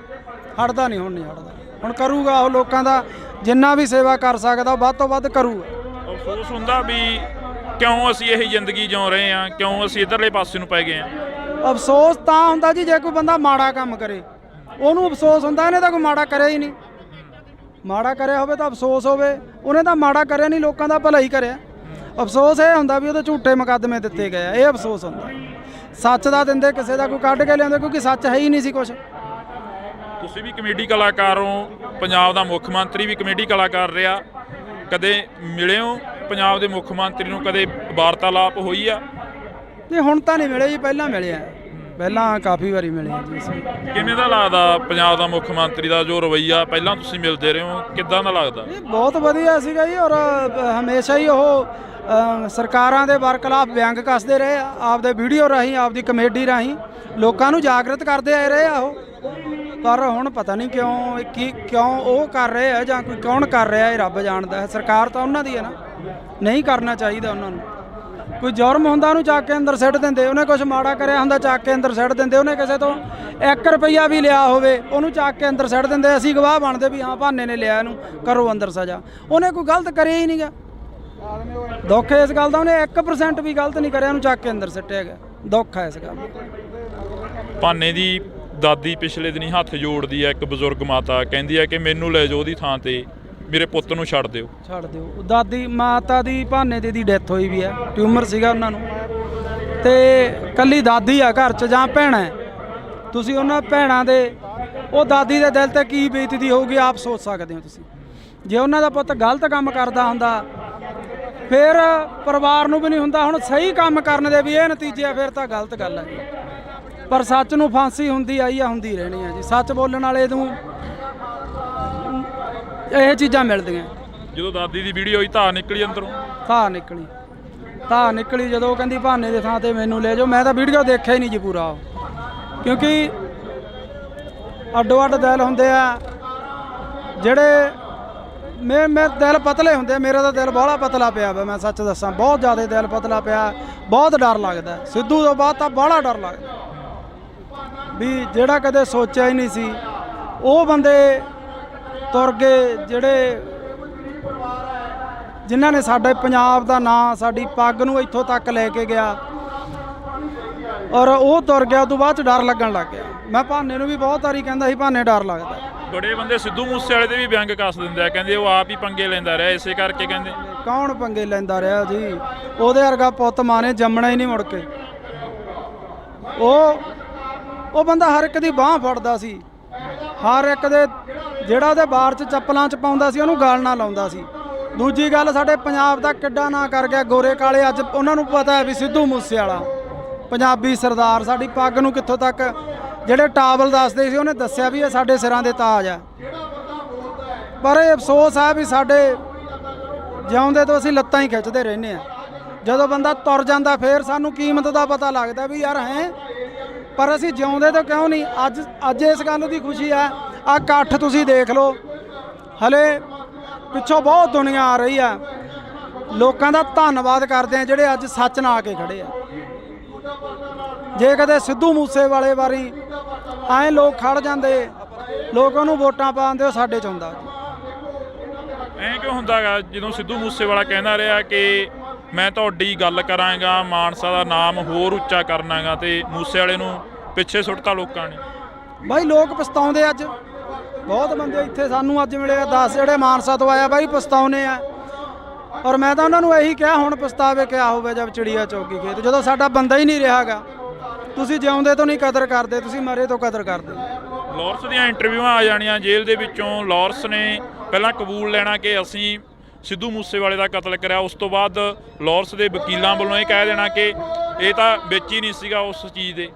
ਹਟਦਾ ਨਹੀਂ, ਹੁਣ ਨਹੀਂ ਹਟਦਾ। ਹੁਣ ਕਰੂਗਾ ਉਹ ਲੋਕਾਂ ਦਾ ਜਿੰਨਾ ਵੀ ਸੇਵਾ ਕਰ ਸਕਦਾ ਵੱਧ ਤੋਂ ਵੱਧ ਕਰੂਗਾ। ਅਫਸੋਸ ਹੁੰਦਾ ਵੀ ਕਿਉਂ ਅਸੀਂ ਇਹੀ ਜ਼ਿੰਦਗੀ ਜਿਉ ਰਹੇ ਹਾਂ, ਕਿਉਂ ਅਸੀਂ ਇੱਧਰਲੇ ਪਾਸੇ ਨੂੰ ਪੈ ਗਏ ਹਾਂ। ਅਫਸੋਸ ਤਾਂ ਹੁੰਦਾ ਜੀ ਜੇ ਕੋਈ ਬੰਦਾ ਮਾੜਾ ਕੰਮ ਕਰੇ, ਉਹਨੂੰ ਅਫਸੋਸ ਹੁੰਦਾ। ਇਹਨੇ ਤਾਂ ਕੋਈ ਮਾੜਾ ਕਰਿਆ ਹੀ ਨਹੀਂ। ਮਾੜਾ ਕਰਿਆ ਹੋਵੇ ਤਾਂ ਅਫਸੋਸ ਹੋਵੇ, ਉਹਨੇ ਤਾਂ ਮਾੜਾ ਕਰਿਆ ਨਹੀਂ, ਲੋਕਾਂ ਦਾ ਭਲਾ ਹੀ ਕਰਿਆ। ਅਫਸੋਸ ਇਹ ਹੁੰਦਾ ਵੀ ਉਹਦੇ ਝੂਠੇ ਮੁਕੱਦਮੇ ਦਿੱਤੇ ਗਏ ਆ, ਇਹ ਅਫਸੋਸ ਹੁੰਦਾ। ਸੱਚ ਦਾ ਦਿੰਦੇ ਕਿਸੇ ਦਾ ਕੋਈ ਕੱਢ ਕੇ ਲਿਆਉਂਦੇ, ਕਿਉਂਕਿ ਸੱਚ ਹੈ ਹੀ ਨਹੀਂ ਸੀ ਕੁਛ। ਤੁਸੀਂ ਵੀ ਕਮੇਡੀ ਕਲਾਕਾਰ ਹੋ, ਪੰਜਾਬ ਦਾ ਮੁੱਖ ਮੰਤਰੀ ਵੀ ਕਮੇਡੀ ਕਲਾਕਾਰ ਰਿਹਾ, ਕਦੇ ਮਿਲੇ ਹੋ ਪੰਜਾਬ ਦੇ ਮੁੱਖ ਮੰਤਰੀ ਨੂੰ? ਕਦੇ ਵਾਰਤਾਲਾਪ ਹੋਈ ਆ? ਨਹੀਂ ਹੁਣ ਤਾਂ ਨਹੀਂ ਮਿਲੇ ਜੀ, ਪਹਿਲਾਂ ਮਿਲੇ ਆ, ਪਹਿਲਾਂ ਕਾਫੀ ਵਾਰੀ ਮਿਲੇ ਆ ਜੀ ਅਸੀਂ। ਕਿਵੇਂ ਦਾ ਲੱਗਦਾ ਪੰਜਾਬ ਦਾ ਮੁੱਖ ਮੰਤਰੀ ਦਾ ਜੋ ਰਵੱਈਆ, ਪਹਿਲਾਂ ਤੁਸੀਂ ਮਿਲਦੇ ਰਹੇ ਹੋ, ਕਿੱਦਾਂ ਦਾ ਲੱਗਦਾ? ਇਹ ਬਹੁਤ ਵਧੀਆ ਸੀਗਾ ਜੀ। ਔਰ ਹਮੇਸ਼ਾ ਹੀ ਉਹ ਸਰਕਾਰਾਂ ਦੇ ਬਰਖਲਾਫ ਵਿਅੰਗ ਕੱਸਦੇ ਰਹੇ ਆ, ਆਪਦੇ ਵੀਡੀਓ ਰਾਹੀਂ, ਆਪਦੀ ਕਮੇਡੀ ਰਾਹੀਂ ਲੋਕਾਂ ਨੂੰ ਜਾਗਰਤ ਕਰਦੇ ਆਏ ਰਹੇ ਆ ਉਹ। ਪਰ ਹੁਣ ਪਤਾ ਨਹੀਂ ਕਿਉਂ ਉਹ ਕਰ ਰਹੇ ਆ ਜਾਂ ਕੋਈ ਕੌਣ ਕਰ ਰਿਹਾ, ਇਹ ਰੱਬ ਜਾਣਦਾ ਹੈ। ਸਰਕਾਰ ਤਾਂ ਉਹਨਾਂ ਦੀ ਹੈ ਨਾ, ਨਹੀਂ ਕਰਨਾ ਚਾਹੀਦਾ ਉਹਨਾਂ ਨੂੰ। ਕੋਈ ਜੁਰਮ ਹੁੰਦਾ ਉਹਨੂੰ ਚੱਕ ਕੇ ਅੰਦਰ ਸਿੱਟ ਦਿੰਦੇ, ਉਹਨੇ ਕੁਝ ਮਾੜਾ ਕਰਿਆ ਹੁੰਦਾ ਚੱਕ ਕੇ ਅੰਦਰ ਸਿੱਟ ਦਿੰਦੇ, ਉਹਨੇ ਕਿਸੇ ਤੋਂ 1 ਰੁਪਈਆ ਵੀ ਲਿਆ ਹੋਵੇ ਉਹਨੂੰ ਚੱਕ ਕੇ ਅੰਦਰ ਸਿੱਟ ਦਿੰਦੇ। ਅਸੀਂ ਗਵਾਹ ਬਣਦੇ ਵੀ ਹਾਂ ਭਾਨੇ ਨੇ ਲਿਆ, ਇਹਨੂੰ ਕਰੋ ਅੰਦਰ ਸਜ਼ਾ। ਉਹਨੇ ਕੋਈ ਗਲਤ ਕਰਿਆ ਹੀ ਨਹੀਂਗਾ। ਦੁੱਖ ਇਸ ਗੱਲ ਦਾ, ਉਹਨੇ 1% ਵੀ ਗਲਤ ਨਹੀਂ ਕਰਿਆ, ਉਹਨੂੰ ਚੱਕ ਕੇ ਅੰਦਰ ਸਿੱਟਿਆ ਗਿਆ। ਦੁੱਖ ਹੈ ਇਸ ਗੱਲ ਦਾ। ਭਾਨੇ ਦੀ ਦਾਦੀ ਪਿਛਲੇ ਦਿਨੀ ਹੱਥ ਜੋੜਦੀ ਹੈ, ਇੱਕ ਬਜ਼ੁਰਗ ਮਾਤਾ ਕਹਿੰਦੀ ਹੈ ਕਿ ਮੈਨੂੰ ਲੈ ਜਾਓ ਉਹਦੀ ਥਾਂ ਤੇ, ਮੇਰੇ ਪੁੱਤ ਨੂੰ ਛੱਡ ਦਿਓ। ਛੱਡ ਦਿਓ। ਦਾਦੀ ਮਾਤਾ ਦੀ ਭਾਨੇ ਦੀ ਡੈਥ ਹੋਈ ਵੀ ਹੈ, ਟਿਊਮਰ ਸੀਗਾ ਉਹਨਾਂ ਨੂੰ, ਤੇ ਕੱਲੀ ਦਾਦੀ ਆ ਘਰ 'ਚ ਜਾਂ ਭੈਣਾਂ। ਤੁਸੀਂ ਉਹਨਾਂ ਭੈਣਾਂ ਦੇ, ਉਹ ਦਾਦੀ ਦੇ ਦਿਲ ਤੇ ਕੀ ਬੀਤਦੀ ਹੋਊਗੀ ਆਪ ਸੋਚ ਸਕਦੇ ਹੋ ਤੁਸੀਂ। ਜੇ ਉਹਨਾਂ ਦਾ ਪੁੱਤ ਗਲਤ ਕੰਮ ਕਰਦਾ ਹੁੰਦਾ ਫਿਰ ਪਰਿਵਾਰ ਨੂੰ ਵੀ ਨਹੀਂ ਹੁੰਦਾ। ਹੁਣ ਸਹੀ ਕੰਮ ਕਰਨ ਦੇ ਵੀ ਇਹ ਨਤੀਜੇ ਆ, ਫਿਰ ਤਾਂ ਗਲਤ ਗੱਲ ਹੈ। ਪਰ ਸੱਚ ਨੂੰ ਫਾਂਸੀ ਹੁੰਦੀ ਆਈ ਆ, ਹੁੰਦੀ ਰਹਿਣੀ ਆ ਜੀ। ਸੱਚ ਬੋਲਣ ਵਾਲੇ ਨੂੰ ਇਹ ਚੀਜ਼ਾਂ ਮਿਲਦੀਆਂ। ਜਦੋਂ ਦਾਦੀ ਦੀ ਵੀਡੀਓ ਹੋਈ ਧਾਰ ਨਿਕਲੀ ਅੰਦਰੋਂ? ਧਾਰ ਨਿਕਲੀ ਜਦੋਂ ਉਹ ਕਹਿੰਦੀ ਭਾਨੇ ਦੇ ਥਾਂ ਤੇ ਮੈਨੂੰ ਲੈ ਜਾਓ। ਮੈਂ ਤਾਂ ਵੀਡੀਓ ਦੇਖਿਆ ਹੀ ਨਹੀਂ ਜੀ ਪੂਰਾ, ਕਿਉਂਕਿ ਅੱਡੋ ਅੱਡ ਦਿਲ ਹੁੰਦੇ ਆ ਜਿਹੜੇ ਮੇਰੇ ਦਿਲ ਪਤਲੇ ਹੁੰਦੇ। ਮੇਰਾ ਤਾਂ ਦਿਲ ਬਾਹਲਾ ਪਤਲਾ ਪਿਆ ਵਾ, ਮੈਂ ਸੱਚ ਦੱਸਾਂ, ਬਹੁਤ ਜ਼ਿਆਦਾ ਦਿਲ ਪਤਲਾ ਪਿਆ। ਬਹੁਤ ਡਰ ਲੱਗਦਾ ਸਿੱਧੂ ਤੋਂ ਬਾਅਦ ਤਾਂ ਬਾਹਲਾ ਡਰ ਲੱਗਦਾ ਵੀ ਜਿਹੜਾ ਕਦੇ ਸੋਚਿਆ ਹੀ ਨਹੀਂ ਸੀ ਉਹ ਬੰਦੇ ਤੁਰ ਗਏ, ਜਿਹੜੇ ਜਿਨ੍ਹਾਂ ਨੇ ਸਾਡੇ ਪੰਜਾਬ ਦਾ ਨਾਂ, ਸਾਡੀ ਪੱਗ ਨੂੰ ਇੱਥੋਂ ਤੱਕ ਲੈ ਕੇ ਗਿਆ, ਔਰ ਉਹ ਤੁਰ ਗਿਆ। ਉਦੋਂ ਬਾਅਦ 'ਚ ਡਰ ਲੱਗਣ ਲੱਗ ਗਿਆ। ਮੈਂ ਭਾਨੇ ਨੂੰ ਵੀ ਬਹੁਤ ਵਾਰੀ ਕਹਿੰਦਾ ਸੀ ਭਾਨੇ ਡਰ ਲੱਗਦਾ। ਬੜੇ ਬੰਦੇ ਸਿੱਧੂ ਮੂਸੇਵਾਲੇ ਦੇ ਵੀ ਵਿਅੰਗ ਕੱਸ ਦਿੰਦੇ ਆ, ਕਹਿੰਦੇ ਉਹ ਆਪ ਹੀ ਪੰਗੇ ਲੈਂਦਾ ਰਿਹਾ, ਇਸੇ ਕਰਕੇ ਕਹਿੰਦੇ। ਕੌਣ ਪੰਗੇ ਲੈਂਦਾ ਰਿਹਾ ਜੀ? ਉਹਦੇ ਵਰਗਾ ਪੁੱਤ ਮਾਂ ਨੇ ਜੰਮਣਾ ਹੀ ਨਹੀਂ ਮੁੜ ਕੇ। ਉਹ ਬੰਦਾ ਹਰ ਇੱਕ ਦੀ ਬਾਹ ਫੜਦਾ ਸੀ, ਹਰ ਇੱਕ ਦੇ, ਜਿਹੜਾ ਉਹਦੇ ਬਾਰ 'ਚ ਚੱਪਲਾਂ 'ਚ ਪਾਉਂਦਾ ਸੀ ਉਹਨੂੰ ਗਾਲ ਨਾ ਲਾਉਂਦਾ ਸੀ। ਦੂਜੀ ਗੱਲ, ਸਾਡੇ ਪੰਜਾਬ ਦਾ ਕਿੱਡਾ ਨਾਂ ਕਰ ਗਿਆ ਗੋਰੇ ਕਾਲੇ। ਅੱਜ ਉਹਨਾਂ ਨੂੰ ਪਤਾ ਹੈ ਵੀ ਸਿੱਧੂ ਮੂਸੇਵਾਲਾ ਪੰਜਾਬੀ ਸਰਦਾਰ, ਸਾਡੀ ਪੱਗ ਨੂੰ ਕਿੱਥੋਂ ਤੱਕ, ਜਿਹੜੇ ਟਾਵਲ ਦੱਸਦੇ ਸੀ ਉਹਨੇ ਦੱਸਿਆ ਵੀ ਇਹ ਸਾਡੇ ਸਿਰਾਂ ਦੇ ਤਾਜ ਆ। ਪਰ ਇਹ ਅਫਸੋਸ ਹੈ ਵੀ ਸਾਡੇ ਜਿਉਂਦੇ ਤੋਂ ਅਸੀਂ ਲੱਤਾਂ ਹੀ ਖਿੱਚਦੇ ਰਹਿੰਦੇ ਆ। ਜਦੋਂ ਬੰਦਾ ਤੁਰ ਜਾਂਦਾ ਫੇਰ ਸਾਨੂੰ ਕੀਮਤ ਦਾ ਪਤਾ ਲੱਗਦਾ ਵੀ ਯਾਰ ਹੈ, ਪਰ ਅਸੀਂ ਜਿਉਂਦੇ ਤੋਂ ਕਿਉਂ ਨਹੀਂ। ਅੱਜ ਇਸ ਗੱਲ ਦੀ ਖੁਸ਼ੀ ਆ। ਆਹ ਇਕੱਠ ਤੁਸੀਂ ਦੇਖ ਲਓ, ਹਲੇ ਪਿੱਛੋਂ ਬਹੁਤ ਦੁਨੀਆ ਆ ਰਹੀ ਆ। ਲੋਕਾਂ ਦਾ ਧੰਨਵਾਦ ਕਰਦੇ ਆ ਜਿਹੜੇ ਅੱਜ ਸੱਚ ਨਾਲ ਆ ਕੇ ਖੜੇ ਆ। ਜੇ ਕਦੇ ਸਿੱਧੂ ਮੂਸੇਵਾਲੇ ਵਾਰੀ ਐਂ ਲੋਕ ਖੜ ਜਾਂਦੇ, ਲੋਕ ਉਹਨੂੰ ਵੋਟਾਂ ਪਾਉਂਦੇ, ਉਹ ਸਾਡੇ 'ਚ ਹੁੰਦਾ। ਐਂ ਕਿਉਂ ਹੁੰਦਾ ਗਾ ਜਦੋਂ ਸਿੱਧੂ ਮੂਸੇਵਾਲਾ ਕਹਿੰਦਾ ਰਿਹਾ ਕਿ ਮੈਂ ਤੁਹਾਡੀ ਗੱਲ ਕਰਾਂਗਾ, ਮਾਨਸਾ ਦਾ ਨਾਮ ਹੋਰ ਉੱਚਾ ਕਰਨਾਗਾ, ਤੇ ਮੂਸੇਵਾਲੇ ਨੂੰ ਪਿੱਛੇ ਸੁੱਟਤਾ ਲੋਕਾਂ ਨੇ? ਬਾਈ ਲੋਕ ਪਛਤਾਉਂਦੇ। ਅੱਜ ਬਹੁਤ ਬੰਦੇ ਇੱਥੇ ਸਾਨੂੰ ਅੱਜ ਮਿਲੇ 10 ਜਿਹੜੇ ਮਾਨਸਾ ਤੋਂ ਆਇਆ ਬਾਈ ਪਛਤਾਉਨੇ ਆ। ਔਰ ਮੈਂ ਤਾਂ ਉਹਨਾਂ ਨੂੰ ਇਹੀ ਕਿਹਾ ਹੁਣ ਪਛਤਾਵੇ ਕਿਆ ਹੋਵੇ ਜਦ ਚਿੜੀਆ ਚੌਗੀ ਖੇਤ, ਜਦੋਂ ਸਾਡਾ ਬੰਦਾ ਹੀ ਨਹੀਂ ਰਿਹਾਗਾ। ਤੁਸੀਂ ਜਿਉਂਦੇ ਤੋਂ ਨਹੀਂ ਕਦਰ ਕਰਦੇ, ਤੁਸੀਂ ਮਰੇ ਤੋਂ ਕਦਰ ਕਰਦੇ। ਲਾਰੈਂਸ ਦੀਆਂ ਇੰਟਰਵਿਊਆਂ ਆ ਜਾਣੀਆਂ ਜੇਲ੍ਹ ਦੇ ਵਿੱਚੋਂ। ਲਾਰੈਂਸ ਨੇ ਪਹਿਲਾਂ ਕਬੂਲ ਲੈਣਾ ਕਿ ਅਸੀਂ ਸਿੱਧੂ ਮੂਸੇਵਾਲੇ ਦਾ ਕਤਲ ਕਰਿਆ, ਉਸ ਤੋਂ ਬਾਅਦ ਲਾਰੈਂਸ ਦੇ ਵਕੀਲਾਂ ਵੱਲੋਂ ਇਹ ਕਹਿ ਦੇਣਾ ਕਿ ਇਹ ਤਾਂ ਵਿੱਚ ਹੀ ਨਹੀਂ ਸੀਗਾ ਉਸ ਚੀਜ਼ ਦੇ।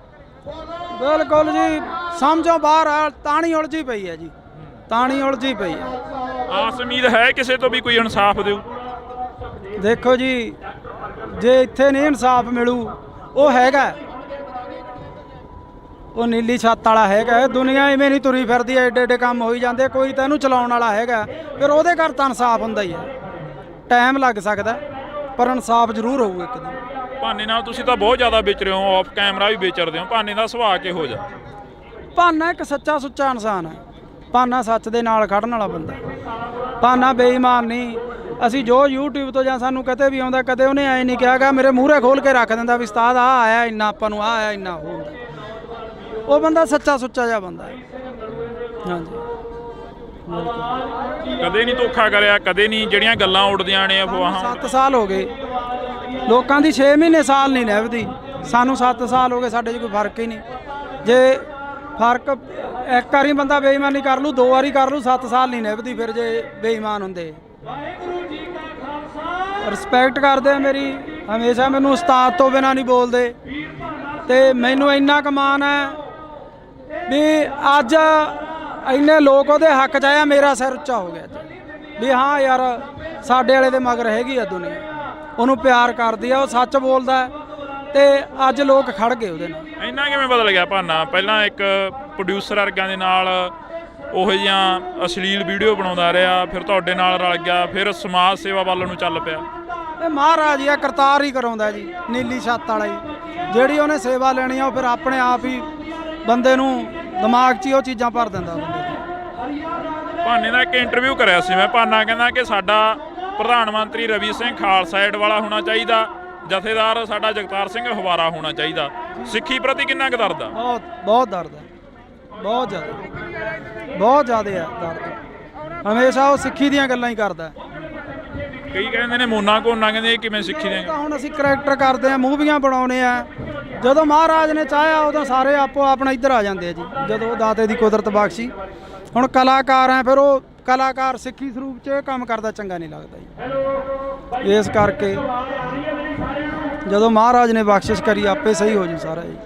ਬਿਲਕੁਲ ਜੀ, ਸਮਝੋ ਬਾਹਰ ਆ। ਤਾਣੀ ਉਲਝੀ ਪਈ ਹੈ ਜੀ, ਤਾਣੀ ਉਲਝੀ ਪਈ ਹੈ। ਆਸ ਉਮੀਦ ਹੈ ਕਿਸੇ ਤੋਂ ਵੀ ਕੋਈ ਇਨਸਾਫ ਦਿਓ? ਦੇਖੋ ਜੀ, ਜੇ ਇੱਥੇ ਨਹੀਂ ਇਨਸਾਫ ਮਿਲੂ, ਉਹ ਹੈਗਾ, ਉਹ ਨੀਲੀ ਛੱਤ ਵਾਲਾ ਹੈਗਾ। ਦੁਨੀਆ ਇਵੇਂ ਨਹੀਂ ਤੁਰੀ ਫਿਰਦੀ, ਐਡੇ ਐਡੇ ਕੰਮ ਹੋਈ ਜਾਂਦੇ। ਕੋਈ ਤਾਂ ਇਹਨੂੰ ਚਲਾਉਣ ਵਾਲਾ ਹੈਗਾ, ਫਿਰ ਉਹਦੇ ਘਰ ਤਾਂ ਇਨਸਾਫ ਹੁੰਦਾ ਹੀ ਹੈ। ਟਾਈਮ ਲੱਗ ਸਕਦਾ ਪਰ ਇਨਸਾਫ ਜ਼ਰੂਰ ਹੋਊ ਇੱਕ ਦਿਨ। ਭਾਨੇ ਨਾਲ ਤੁਸੀਂ ਤਾਂ ਬਹੁਤ ਜ਼ਿਆਦਾ ਵਿਚਰੇ ਹੋ, ਆਫ ਕੈਮਰਾ ਵੀ ਵਿਚਰਦੇ ਹੋ। ਭਾਨੇ ਦਾ ਸੁਭਾਅ ਕਿਹੋ ਜਿਹਾ? ਭਾਨਾ ਇੱਕ ਸੱਚਾ ਸੁੱਚਾ ਇਨਸਾਨ ਹੈ। ਭਾਨਾ ਸੱਚ ਦੇ ਨਾਲ ਖੜਨ ਵਾਲਾ ਬੰਦਾ। ਭਾਨਾ ਬੇਈਮਾਨ ਨਹੀਂ। ਅਸੀਂ ਜੋ YouTube ਤੋਂ ਜਾਂ ਸਾਨੂੰ ਕਦੇ ਵੀ ਆਉਂਦਾ, ਕਦੇ ਉਹਨੇ ਐਂ ਨਹੀਂ ਕਿਹਾਗਾ ਮੇਰੇ ਮੂਹਰੇ ਖੋਲ ਕੇ ਰੱਖ ਦਿੰਦਾ ਵੀ ਉਸਤਾਦ ਆਹ ਆਇਆ ਇੰਨਾ, ਆਪਾਂ ਨੂੰ ਆਹ ਆਇਆ ਇੰਨਾ। ਉਹ ਬੰਦਾ ਸੱਚਾ ਸੁੱਚਾ ਜਿਹਾ ਬੰਦਾ ਹੈ। ਹਾਂਜੀ, ਕਦੇ ਨਹੀਂ ਧੋਖਾ ਕਰਿਆ, ਕਦੇ ਨਹੀਂ ਜਿਹੜੀਆਂ ਗੱਲਾਂ ਉੱਡਦੀਆਂ ਨੇ ਅਫਵਾਹਾਂ। 7 ਸਾਲ ਹੋ ਗਏ ਲੋਕਾਂ ਦੀ, 6 ਮਹੀਨੇ ਸਾਲ ਨਹੀਂ ਨਿਭਦੀ। ਸਾਨੂੰ 7 ਸਾਲ ਹੋ ਗਏ, ਸਾਡੇ 'ਚ ਕੋਈ ਫਰਕ ਹੀ ਨਹੀਂ। ਜੇ ਫਰਕ ਇੱਕ ਵਾਰੀ ਬੰਦਾ ਬੇਈਮਾਨੀ ਕਰ ਲੂ, 2 ਵਾਰੀ ਕਰ ਲੂ, 7 ਸਾਲ ਨਹੀਂ ਨਿਭਦੀ ਫਿਰ ਜੇ ਬੇਈਮਾਨ ਹੁੰਦੇ। ਰਿਸਪੈਕਟ ਕਰਦੇ ਆ ਮੇਰੀ, ਹਮੇਸ਼ਾ ਮੈਨੂੰ ਉਸਤਾਦ ਤੋਂ ਬਿਨਾਂ ਨਹੀਂ ਬੋਲਦੇ। ਤੇ ਮੈਨੂੰ ਇੰਨਾ ਕੁ ਮਾਣ ਹੈ ਵੀ ਅੱਜ ਇੰਨੇ ਲੋਕ ਉਹਦੇ ਹੱਕ 'ਚ ਆਇਆ, ਮੇਰਾ ਸਿਰ ਉੱਚਾ ਹੋ ਗਿਆ ਵੀ ਹਾਂ ਯਾਰ ਸਾਡੇ ਵਾਲੇ ਦੇ ਮਗਰ ਹੈਗੀ ਆ ਦੁਨੀਆ, ਉਹਨੂੰ ਪਿਆਰ ਕਰਦੀ ਆ, ਉਹ ਸੱਚ ਬੋਲਦਾ ਤੇ ਅੱਜ ਲੋਕ ਖੜ ਗਏ ਉਹਦੇ ਨਾਲ। ਇੰਨਾ ਕਿਵੇਂ ਬਦਲ ਗਿਆ ਭਾਨਾ? ਪਹਿਲਾਂ ਇੱਕ ਪ੍ਰੋਡਿਊਸਰ ਵਰਗਾਂ ਦੇ ਨਾਲ ਉਹੋ ਜਿਹੀਆਂ ਅਸ਼ਲੀਲ ਵੀਡੀਓ ਬਣਾਉਂਦਾ ਰਿਹਾ, ਫਿਰ ਤੁਹਾਡੇ ਨਾਲ ਰਲ ਗਿਆ, ਫਿਰ ਸਮਾਜ ਸੇਵਾ ਵੱਲ ਨੂੰ ਚੱਲ ਪਿਆ। ਇਹ ਮਹਾਰਾਜ ਹੀ ਆ, ਕਰਤਾਰ ਹੀ ਕਰਾਉਂਦਾ ਜੀ, ਨੀਲੀ ਛੱਤ ਵਾਲਾ ਹੀ। ਜਿਹੜੀ ਉਹਨੇ ਸੇਵਾ ਲੈਣੀ ਆ ਉਹ ਫਿਰ ਆਪਣੇ ਆਪ ਹੀ ਬੰਦੇ ਨੂੰ ਦਿਮਾਗ 'ਚ ਹੀ ਉਹ ਚੀਜ਼ਾਂ ਭਰ ਦਿੰਦਾ ਬੰਦੇ ਨੂੰ। ਭਾਨੇ ਦਾ ਇੱਕ ਇੰਟਰਵਿਊ ਕਰਿਆ ਸੀ ਮੈਂ। ਭਾਨਾ ਕਹਿੰਦਾ ਕਿ ਸਾਡਾ ਪ੍ਰਧਾਨ ਮੰਤਰੀ ਰਵੀ ਸਿੰਘ ਖਾਲਸਾ ਏਡ ਵਾਲਾ ਹੋਣਾ ਚਾਹੀਦਾ, ਜਥੇਦਾਰ ਸਾਡਾ ਜਗਤਾਰ ਸਿੰਘ ਹਵਾਰਾ ਹੋਣਾ ਚਾਹੀਦਾ। ਸਿੱਖੀ ਪ੍ਰਤੀ ਕਿੰਨਾ ਕੁ ਦਰਦ ਆ? ਬਹੁਤ ਦਰਦ ਹੈ, ਬਹੁਤ ਜ਼ਿਆਦਾ ਹੈ ਦਰਦ। ਹਮੇਸ਼ਾ ਉਹ ਸਿੱਖੀ ਦੀਆਂ ਗੱਲਾਂ ਹੀ ਕਰਦਾ। ਕਈ ਕਹਿੰਦੇ ਨੇ ਮੋਨਾ ਕੋਨਾ, ਕਹਿੰਦੇ ਇਹ ਕਿਵੇਂ ਸਿੱਖੀ ਦੀਆਂ? ਹੁਣ ਅਸੀਂ ਕਰੈਕਟਰ ਕਰਦੇ ਆ, ਮੂਵੀਆਂ ਬਣਾਉਣੇ ਆ। ਜਦੋਂ ਮਹਾਰਾਜ ਨੇ ਚਾਹਿਆ ਉਦੋਂ ਸਾਰੇ ਆਪੋ ਆਪਣਾ ਇੱਧਰ ਆ ਜਾਂਦੇ ਆ ਜੀ, ਜਦੋਂ ਦਾਤੇ ਦੀ ਕੁਦਰਤ ਬਖਸ਼ੀ। ਹੁਣ ਕਲਾਕਾਰ ਆ, ਫਿਰ ਉਹ ਕਲਾਕਾਰ ਸਿੱਖੀ ਸਰੂਪ 'ਚ ਇਹ ਕੰਮ ਕਰਦਾ ਚੰਗਾ ਨਹੀਂ ਲੱਗਦਾ ਜੀ। ਇਸ ਕਰਕੇ ਜਦੋਂ ਮਹਾਰਾਜ ਨੇ ਬਖਸ਼ਿਸ਼ ਕਰੀ ਆਪੇ ਸਹੀ ਹੋ ਜੂ ਸਾਰਾ ਜੀ।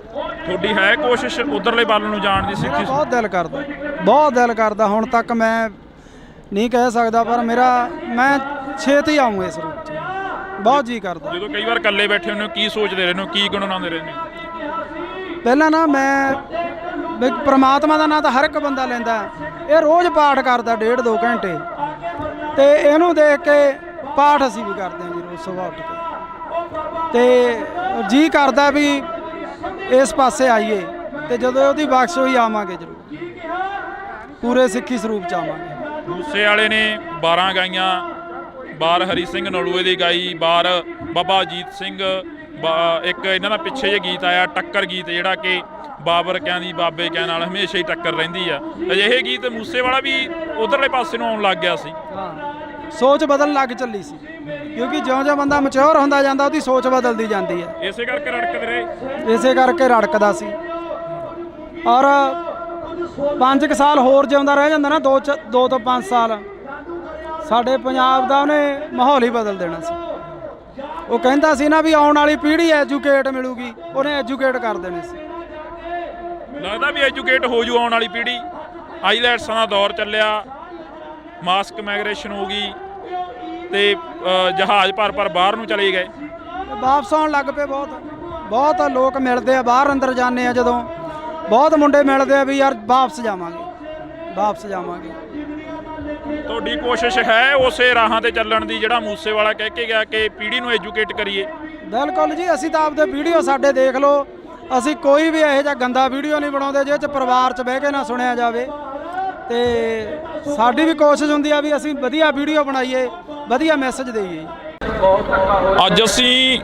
ਤੁਹਾਡੀ ਹੈ ਕੋਸ਼ਿਸ਼ ਉਧਰਲੇ ਵੱਲ ਨੂੰ ਜਾਣ ਦੀ? ਸਿੱਖੀ ਬਹੁਤ ਦਿਲ ਕਰਦਾ, ਬਹੁਤ ਦਿਲ ਕਰਦਾ। ਹੁਣ ਤੱਕ ਮੈਂ ਨਹੀਂ ਕਹਿ ਸਕਦਾ, ਪਰ ਮੈਂ ਛੇਤੀ ਆਊਂ ਇਸ ਰੂਪ 'ਚ, ਬਹੁਤ ਜੀ ਕਰਦਾ। ਜਦੋਂ ਕਈ ਵਾਰ ਇਕੱਲੇ ਬੈਠੇ ਹੁੰਦੇ ਹੋ ਕੀ ਸੋਚਦੇ ਰਹਿੰਦੇ ਹੋ, ਕੀ ਗੁਣਗੁਣਾਉਂਦੇ ਰਹਿੰਦੇ ਹੋ? ਪਹਿਲਾਂ ਨਾ ਮੈਂ ਵੀ ਪ੍ਰਮਾਤਮਾ ਦਾ ਨਾਂ ਤਾਂ ਹਰ ਇੱਕ ਬੰਦਾ ਲੈਂਦਾ, ਇਹ ਰੋਜ਼ ਪਾਠ ਕਰਦਾ 1.5-2 ਘੰਟੇ, ਤੇ ਇਹਨੂੰ ਦੇਖ ਕੇ ਪਾਠ ਅਸੀਂ ਵੀ ਕਰਦੇ ਹਾਂ ਜੀ ਰੋਜ਼ ਸੁਬਾਹ ਉੱਠ ਕੇ, ਤੇ ਜੀ ਕਰਦਾ ਵੀ ਇਸ ਪਾਸੇ ਆਈਏ, ਤੇ ਜਦੋਂ ਉਹਦੀ ਬਖਸ਼ ਹੋਈ ਆਵਾਂਗੇ ਜ਼ਰੂਰ, ਪੂਰੇ ਸਿੱਖੀ ਸਰੂਪ 'ਚ ਆਵਾਂਗੇ। ਮੂਸੇ ਵਾਲੇ ਨੇ 12 ਗਾਈਆਂ, ਬਾਰ ਹਰੀ ਸਿੰਘ ਨਲੂਏ ਦੀ ਗਾਈ, ਬਾਰ ਬਾਬਾ ਅਜੀਤ ਸਿੰਘ, ਇੱਕ ਇਹਨਾਂ ਦਾ ਪਿੱਛੇ ਜੇ ਗੀਤ ਆਇਆ ਟੱਕਰ ਗੀਤ, ਜਿਹੜਾ ਕਿ ਬਾਬਰ ਕਿਆਂ ਦੀ ਬਾਬੇ ਕਿਆਂ ਨਾਲ ਹਮੇਸ਼ਾ ਹੀ ਟੱਕਰ ਰਹਿੰਦੀ ਆ। ਅਜਿਹੇ ਗੀਤ ਮੂਸੇ ਵਾਲਾ ਵੀ ਉਧਰਲੇ ਪਾਸੇ ਨੂੰ ਆਉਣ ਲੱਗ ਗਿਆ ਸੀ। ਹਾਂ, ਸੋਚ ਬਦਲਣ ਲੱਗ ਚੱਲੀ ਸੀ, ਕਿਉਂਕਿ ਜਿਉਂ-ਜਿਉਂ ਬੰਦਾ ਮੈਚੁਰ ਹੁੰਦਾ ਜਾਂਦਾ ਉਹਦੀ ਸੋਚ ਬਦਲਦੀ ਜਾਂਦੀ ਹੈ। ਇਸੇ ਕਰਕੇ ਰੜਕਦੇ ਰਹੇ, ਇਸੇ ਕਰਕੇ ਰੜਕਦਾ ਸੀ। ਔਰ 5 ਸਾਲ ਹੋਰ ਜਿਉਂਦਾ ਰਹਿ ਜਾਂਦਾ ਨਾ, 2 ਤੋਂ 5 ਸਾਲ, ਸਾਡੇ ਪੰਜਾਬ ਦਾ ਉਹਨੇ ਮਾਹੌਲ ਹੀ ਬਦਲ ਦੇਣਾ ਸੀ। ਉਹ ਕਹਿੰਦਾ ਸੀ ਨਾ ਵੀ ਆਉਣ ਵਾਲੀ ਪੀੜ੍ਹੀ ਐਜੂਕੇਟ ਮਿਲੂਗੀ, ਉਹਨੇ ਐਜੂਕੇਟ ਕਰ ਦੇਣੀ ਸੀ। ਲੱਗਦਾ ਵੀ ਐਜੂਕੇਟ ਹੋ ਜੂ ਆਉਣ ਵਾਲੀ ਪੀੜ੍ਹੀ। ਆਈਲੈਟਸਾਂ ਦਾ ਦੌਰ ਚੱਲਿਆ, ਮਾਸਕ ਮਾਈਗ੍ਰੇਸ਼ਨ ਹੋ ਗਈ, ਤੇ ਜਹਾਜ਼ ਭਰ ਬਾਹਰ ਨੂੰ ਚਲੇ ਗਏ, ਵਾਪਸ ਆਉਣ ਲੱਗ ਪਏ। ਬਹੁਤ ਲੋਕ ਮਿਲਦੇ ਆ, ਬਾਹਰ ਅੰਦਰ ਜਾਂਦੇ ਆ ਜਦੋਂ, ਬਹੁਤ ਮੁੰਡੇ ਮਿਲਦੇ ਆ ਵੀ ਯਾਰ ਵਾਪਸ ਜਾਵਾਂਗੇ। ਤੁਹਾਡੀ ਕੋਸ਼ਿਸ਼ ਹੈ ਉਸੇ ਰਾਹਾਂ ਤੇ ਚੱਲਣ ਦੀ ਜਿਹੜਾ ਮੂਸੇ ਵਾਲਾ ਕਹਿ ਕੇ ਗਿਆ ਕਿ ਪੀੜ੍ਹੀ ਨੂੰ ਐਜੂਕੇਟ ਕਰੀਏ? ਬਿਲਕੁਲ ਜੀ, ਅਸੀਂ ਤਾਂ ਆਪਦੇ ਵੀਡੀਓ ਸਾਡੇ ਦੇਖ ਲਓ, ਅਸੀਂ ਕੋਈ ਵੀ ਇਹੋ ਜਿਹਾ ਗੰਦਾ ਵੀਡੀਓ ਨਹੀਂ ਬਣਾਉਂਦੇ ਜਿਹਦੇ 'ਚ ਪਰਿਵਾਰ 'ਚ ਬਹਿ ਕੇ ਨਾ ਸੁਣਿਆ ਜਾਵੇ, ਤੇ ਸਾਡੀ ਵੀ ਕੋਸ਼ਿਸ਼ ਹੁੰਦੀ ਆ ਵੀ ਅਸੀਂ ਵਧੀਆ ਵੀਡੀਓ ਬਣਾਈਏ, ਵਧੀਆ ਮੈਸੇਜ ਦੇਈਏ। ਅੱਜ ਅਸੀਂ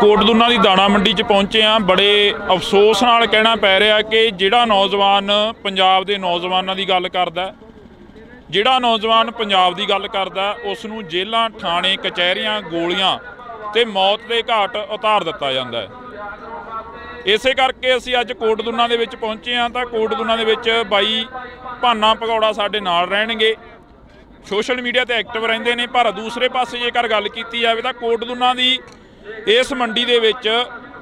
ਕੋਟਦੁਨਾ ਦੀ ਦਾਣਾ ਮੰਡੀ 'ਚ ਪਹੁੰਚੇ ਹਾਂ। ਬੜੇ ਅਫਸੋਸ ਨਾਲ ਕਹਿਣਾ ਪੈ ਰਿਹਾ ਕਿ ਜਿਹੜਾ ਨੌਜਵਾਨ ਪੰਜਾਬ ਦੇ ਨੌਜਵਾਨਾਂ ਦੀ ਗੱਲ ਕਰਦਾ, ਜਿਹੜਾ ਨੌਜਵਾਨ ਪੰਜਾਬ ਦੀ ਗੱਲ ਕਰਦਾ, ਉਸ ਨੂੰ ਜੇਲ੍ਹਾਂ, ਥਾਣੇ, ਕਚਹਿਰੀਆਂ, ਗੋਲੀਆਂ ਤੇ ਮੌਤ ਦੇ ਘਾਟ ਉਤਾਰ ਦਿੱਤਾ ਜਾਂਦਾ ਹੈ। ਇਸੇ ਕਰਕੇ ਅਸੀਂ ਅੱਜ ਕੋਟਦੁਨਾ ਦੇ ਵਿੱਚ ਪਹੁੰਚੇ ਹਾਂ। ਤਾਂ ਕੋਟਦੁਨਾ ਦੇ ਵਿੱਚ ਬਾਈ ਭਾਨਾ ਭਗੌੜਾ ਸਾਡੇ ਨਾਲ ਰਹਿਣਗੇ, ਸੋਸ਼ਲ ਮੀਡੀਆ ਤੇ ਐਕਟਿਵ ਰਹਿੰਦੇ ਨੇ। ਪਰ ਦੂਸਰੇ ਪਾਸੇ ਜੇਕਰ ਗੱਲ ਕੀਤੀ ਜਾਵੇ ਤਾਂ ਕੋਟਦੁਨਾ ਦੀ ਇਸ ਮੰਡੀ ਦੇ ਵਿੱਚ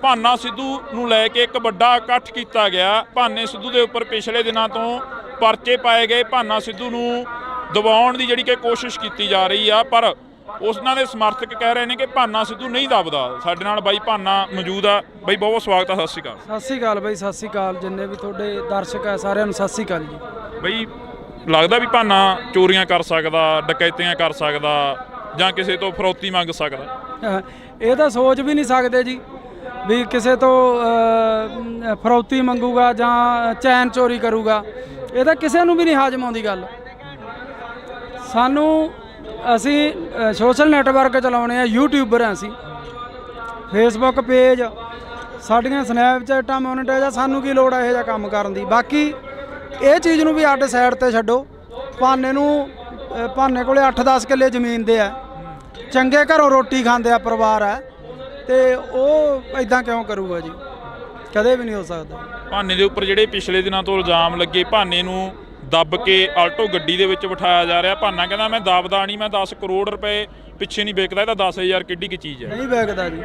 ਭਾਨਾ ਸਿੱਧੂ ਨੂੰ ਲੈ ਕੇ ਇੱਕ ਵੱਡਾ ਇਕੱਠ ਕੀਤਾ ਗਿਆ। ਭਾਨੇ ਸਿੱਧੂ ਦੇ ਉੱਪਰ ਪਿਛਲੇ ਦਿਨਾਂ ਤੋਂ ਪਰਚੇ ਪਾਏ ਗਏ, ਭਾਨਾ ਸਿੱਧੂ ਨੂੰ ਦਬਾਉਣ ਦੀ ਜਿਹੜੀ ਕਿ ਕੋਸ਼ਿਸ਼ ਕੀਤੀ ਜਾ ਰਹੀ ਆ, ਪਰ ਉਹਨਾਂ ਦੇ ਸਮਰਥਕ ਕਹਿ ਰਹੇ ਨੇ ਕਿ ਭਾਨਾ ਸਿੱਧੂ ਨਹੀਂ ਦਬਦਾ। ਸਾਡੇ ਨਾਲ ਬਾਈ ਭਾਨਾ ਮੌਜੂਦ ਆ। ਬਾਈ ਬਹੁਤ ਸਵਾਗਤ ਆ, ਸਤਿ ਸ਼੍ਰੀ ਅਕਾਲ। ਸਤਿ ਸ਼੍ਰੀ ਅਕਾਲ ਬਾਈ, ਸਤਿ ਸ਼੍ਰੀ ਅਕਾਲ ਜਿੰਨੇ ਵੀ ਤੁਹਾਡੇ ਦਰਸ਼ਕ ਆ ਸਾਰਿਆਂ ਨੂੰ ਸਤਿ ਸ਼੍ਰੀ ਅਕਾਲ ਜੀ। ਬਾਈ ਲੱਗਦਾ ਵੀ ਭਾਨਾ ਚੋਰੀਆਂ ਕਰ ਸਕਦਾ, ਡਕੈਤੀਆਂ ਕਰ ਸਕਦਾ, ਜਾਂ ਕਿਸੇ ਤੋਂ ਫਰੌਤੀ ਮੰਗ ਸਕਦਾ? ਇਹ ਤਾਂ ਸੋਚ ਵੀ ਨਹੀਂ ਸਕਦੇ ਜੀ ਵੀ ਕਿਸੇ ਤੋਂ ਫਰੌਤੀ ਮੰਗੂਗਾ ਜਾਂ ਚੈਨ ਚੋਰੀ ਕਰੂਗਾ। ਇਹ ਤਾਂ ਕਿਸੇ ਨੂੰ ਵੀ ਨਹੀਂ ਹਾਜ਼ਮ ਆਉਂਦੀ ਗੱਲ। ਅਸੀਂ ਸੋਸ਼ਲ ਨੈਟਵਰਕ ਚਲਾਉਣੇ ਆ, ਯੂਟਿਊਬਰ ਆ ਅਸੀਂ, ਫੇਸਬੁੱਕ ਪੇਜ, ਸਾਡੀਆਂ ਸਨੈਪਚੈਟਾਂ ਮੋਨੀਟਾਈਜ਼ ਆ, ਸਾਨੂੰ ਕੀ ਲੋੜ ਹੈ ਇਹੋ ਜਿਹਾ ਕੰਮ ਕਰਨ ਦੀ। ਬਾਕੀ ਇਹ ਚੀਜ਼ ਨੂੰ ਵੀ ਅੱਡ ਸਾਈਡ ਤੇ ਛੱਡੋ। ਭਾਨੇ ਕੋਲੇ 8-10 ਕਿੱਲੇ ਜ਼ਮੀਨ ਦੇ ਆ, ਚੰਗੇ ਘਰੋਂ ਰੋਟੀ ਖਾਂਦੇ ਆ ਪਰਿਵਾਰ ਹੈ, ਤੇ ਉਹ ਇਦਾਂ ਕਿਉਂ ਕਰੂਗਾ ਜੀ? ਕਦੇ ਵੀ ਨਹੀਂ ਹੋ ਸਕਦਾ। ਭਾਨੇ ਦੇ ਉੱਪਰ ਜਿਹੜੇ ਪਿਛਲੇ ਦਿਨਾਂ ਤੋਂ ਇਲਜ਼ਾਮ ਲੱਗੇ, ਭਾਨੇ ਨੂੰ ਦੱਬ ਕੇ ਆਲਟੋ ਗੱਡੀ ਦੇ ਵਿੱਚ ਬਿਠਾਇਆ ਜਾ ਰਿਹਾ। ਭਾਨਾ ਕਹਿੰਦਾ ਮੈਂ ਦੱਬਦਾ ਨਹੀਂ, ਮੈਂ 10 ਕਰੋੜ ਰੁਪਏ ਪਿੱਛੇ ਨਹੀਂ ਵਿਕਦਾ, ਇਹ ਤਾਂ 10,000 ਕਿੱਡੀ ਕੀ ਚੀਜ਼ ਹੈ? ਨਹੀਂ ਵਿਕਦਾ ਜੀ,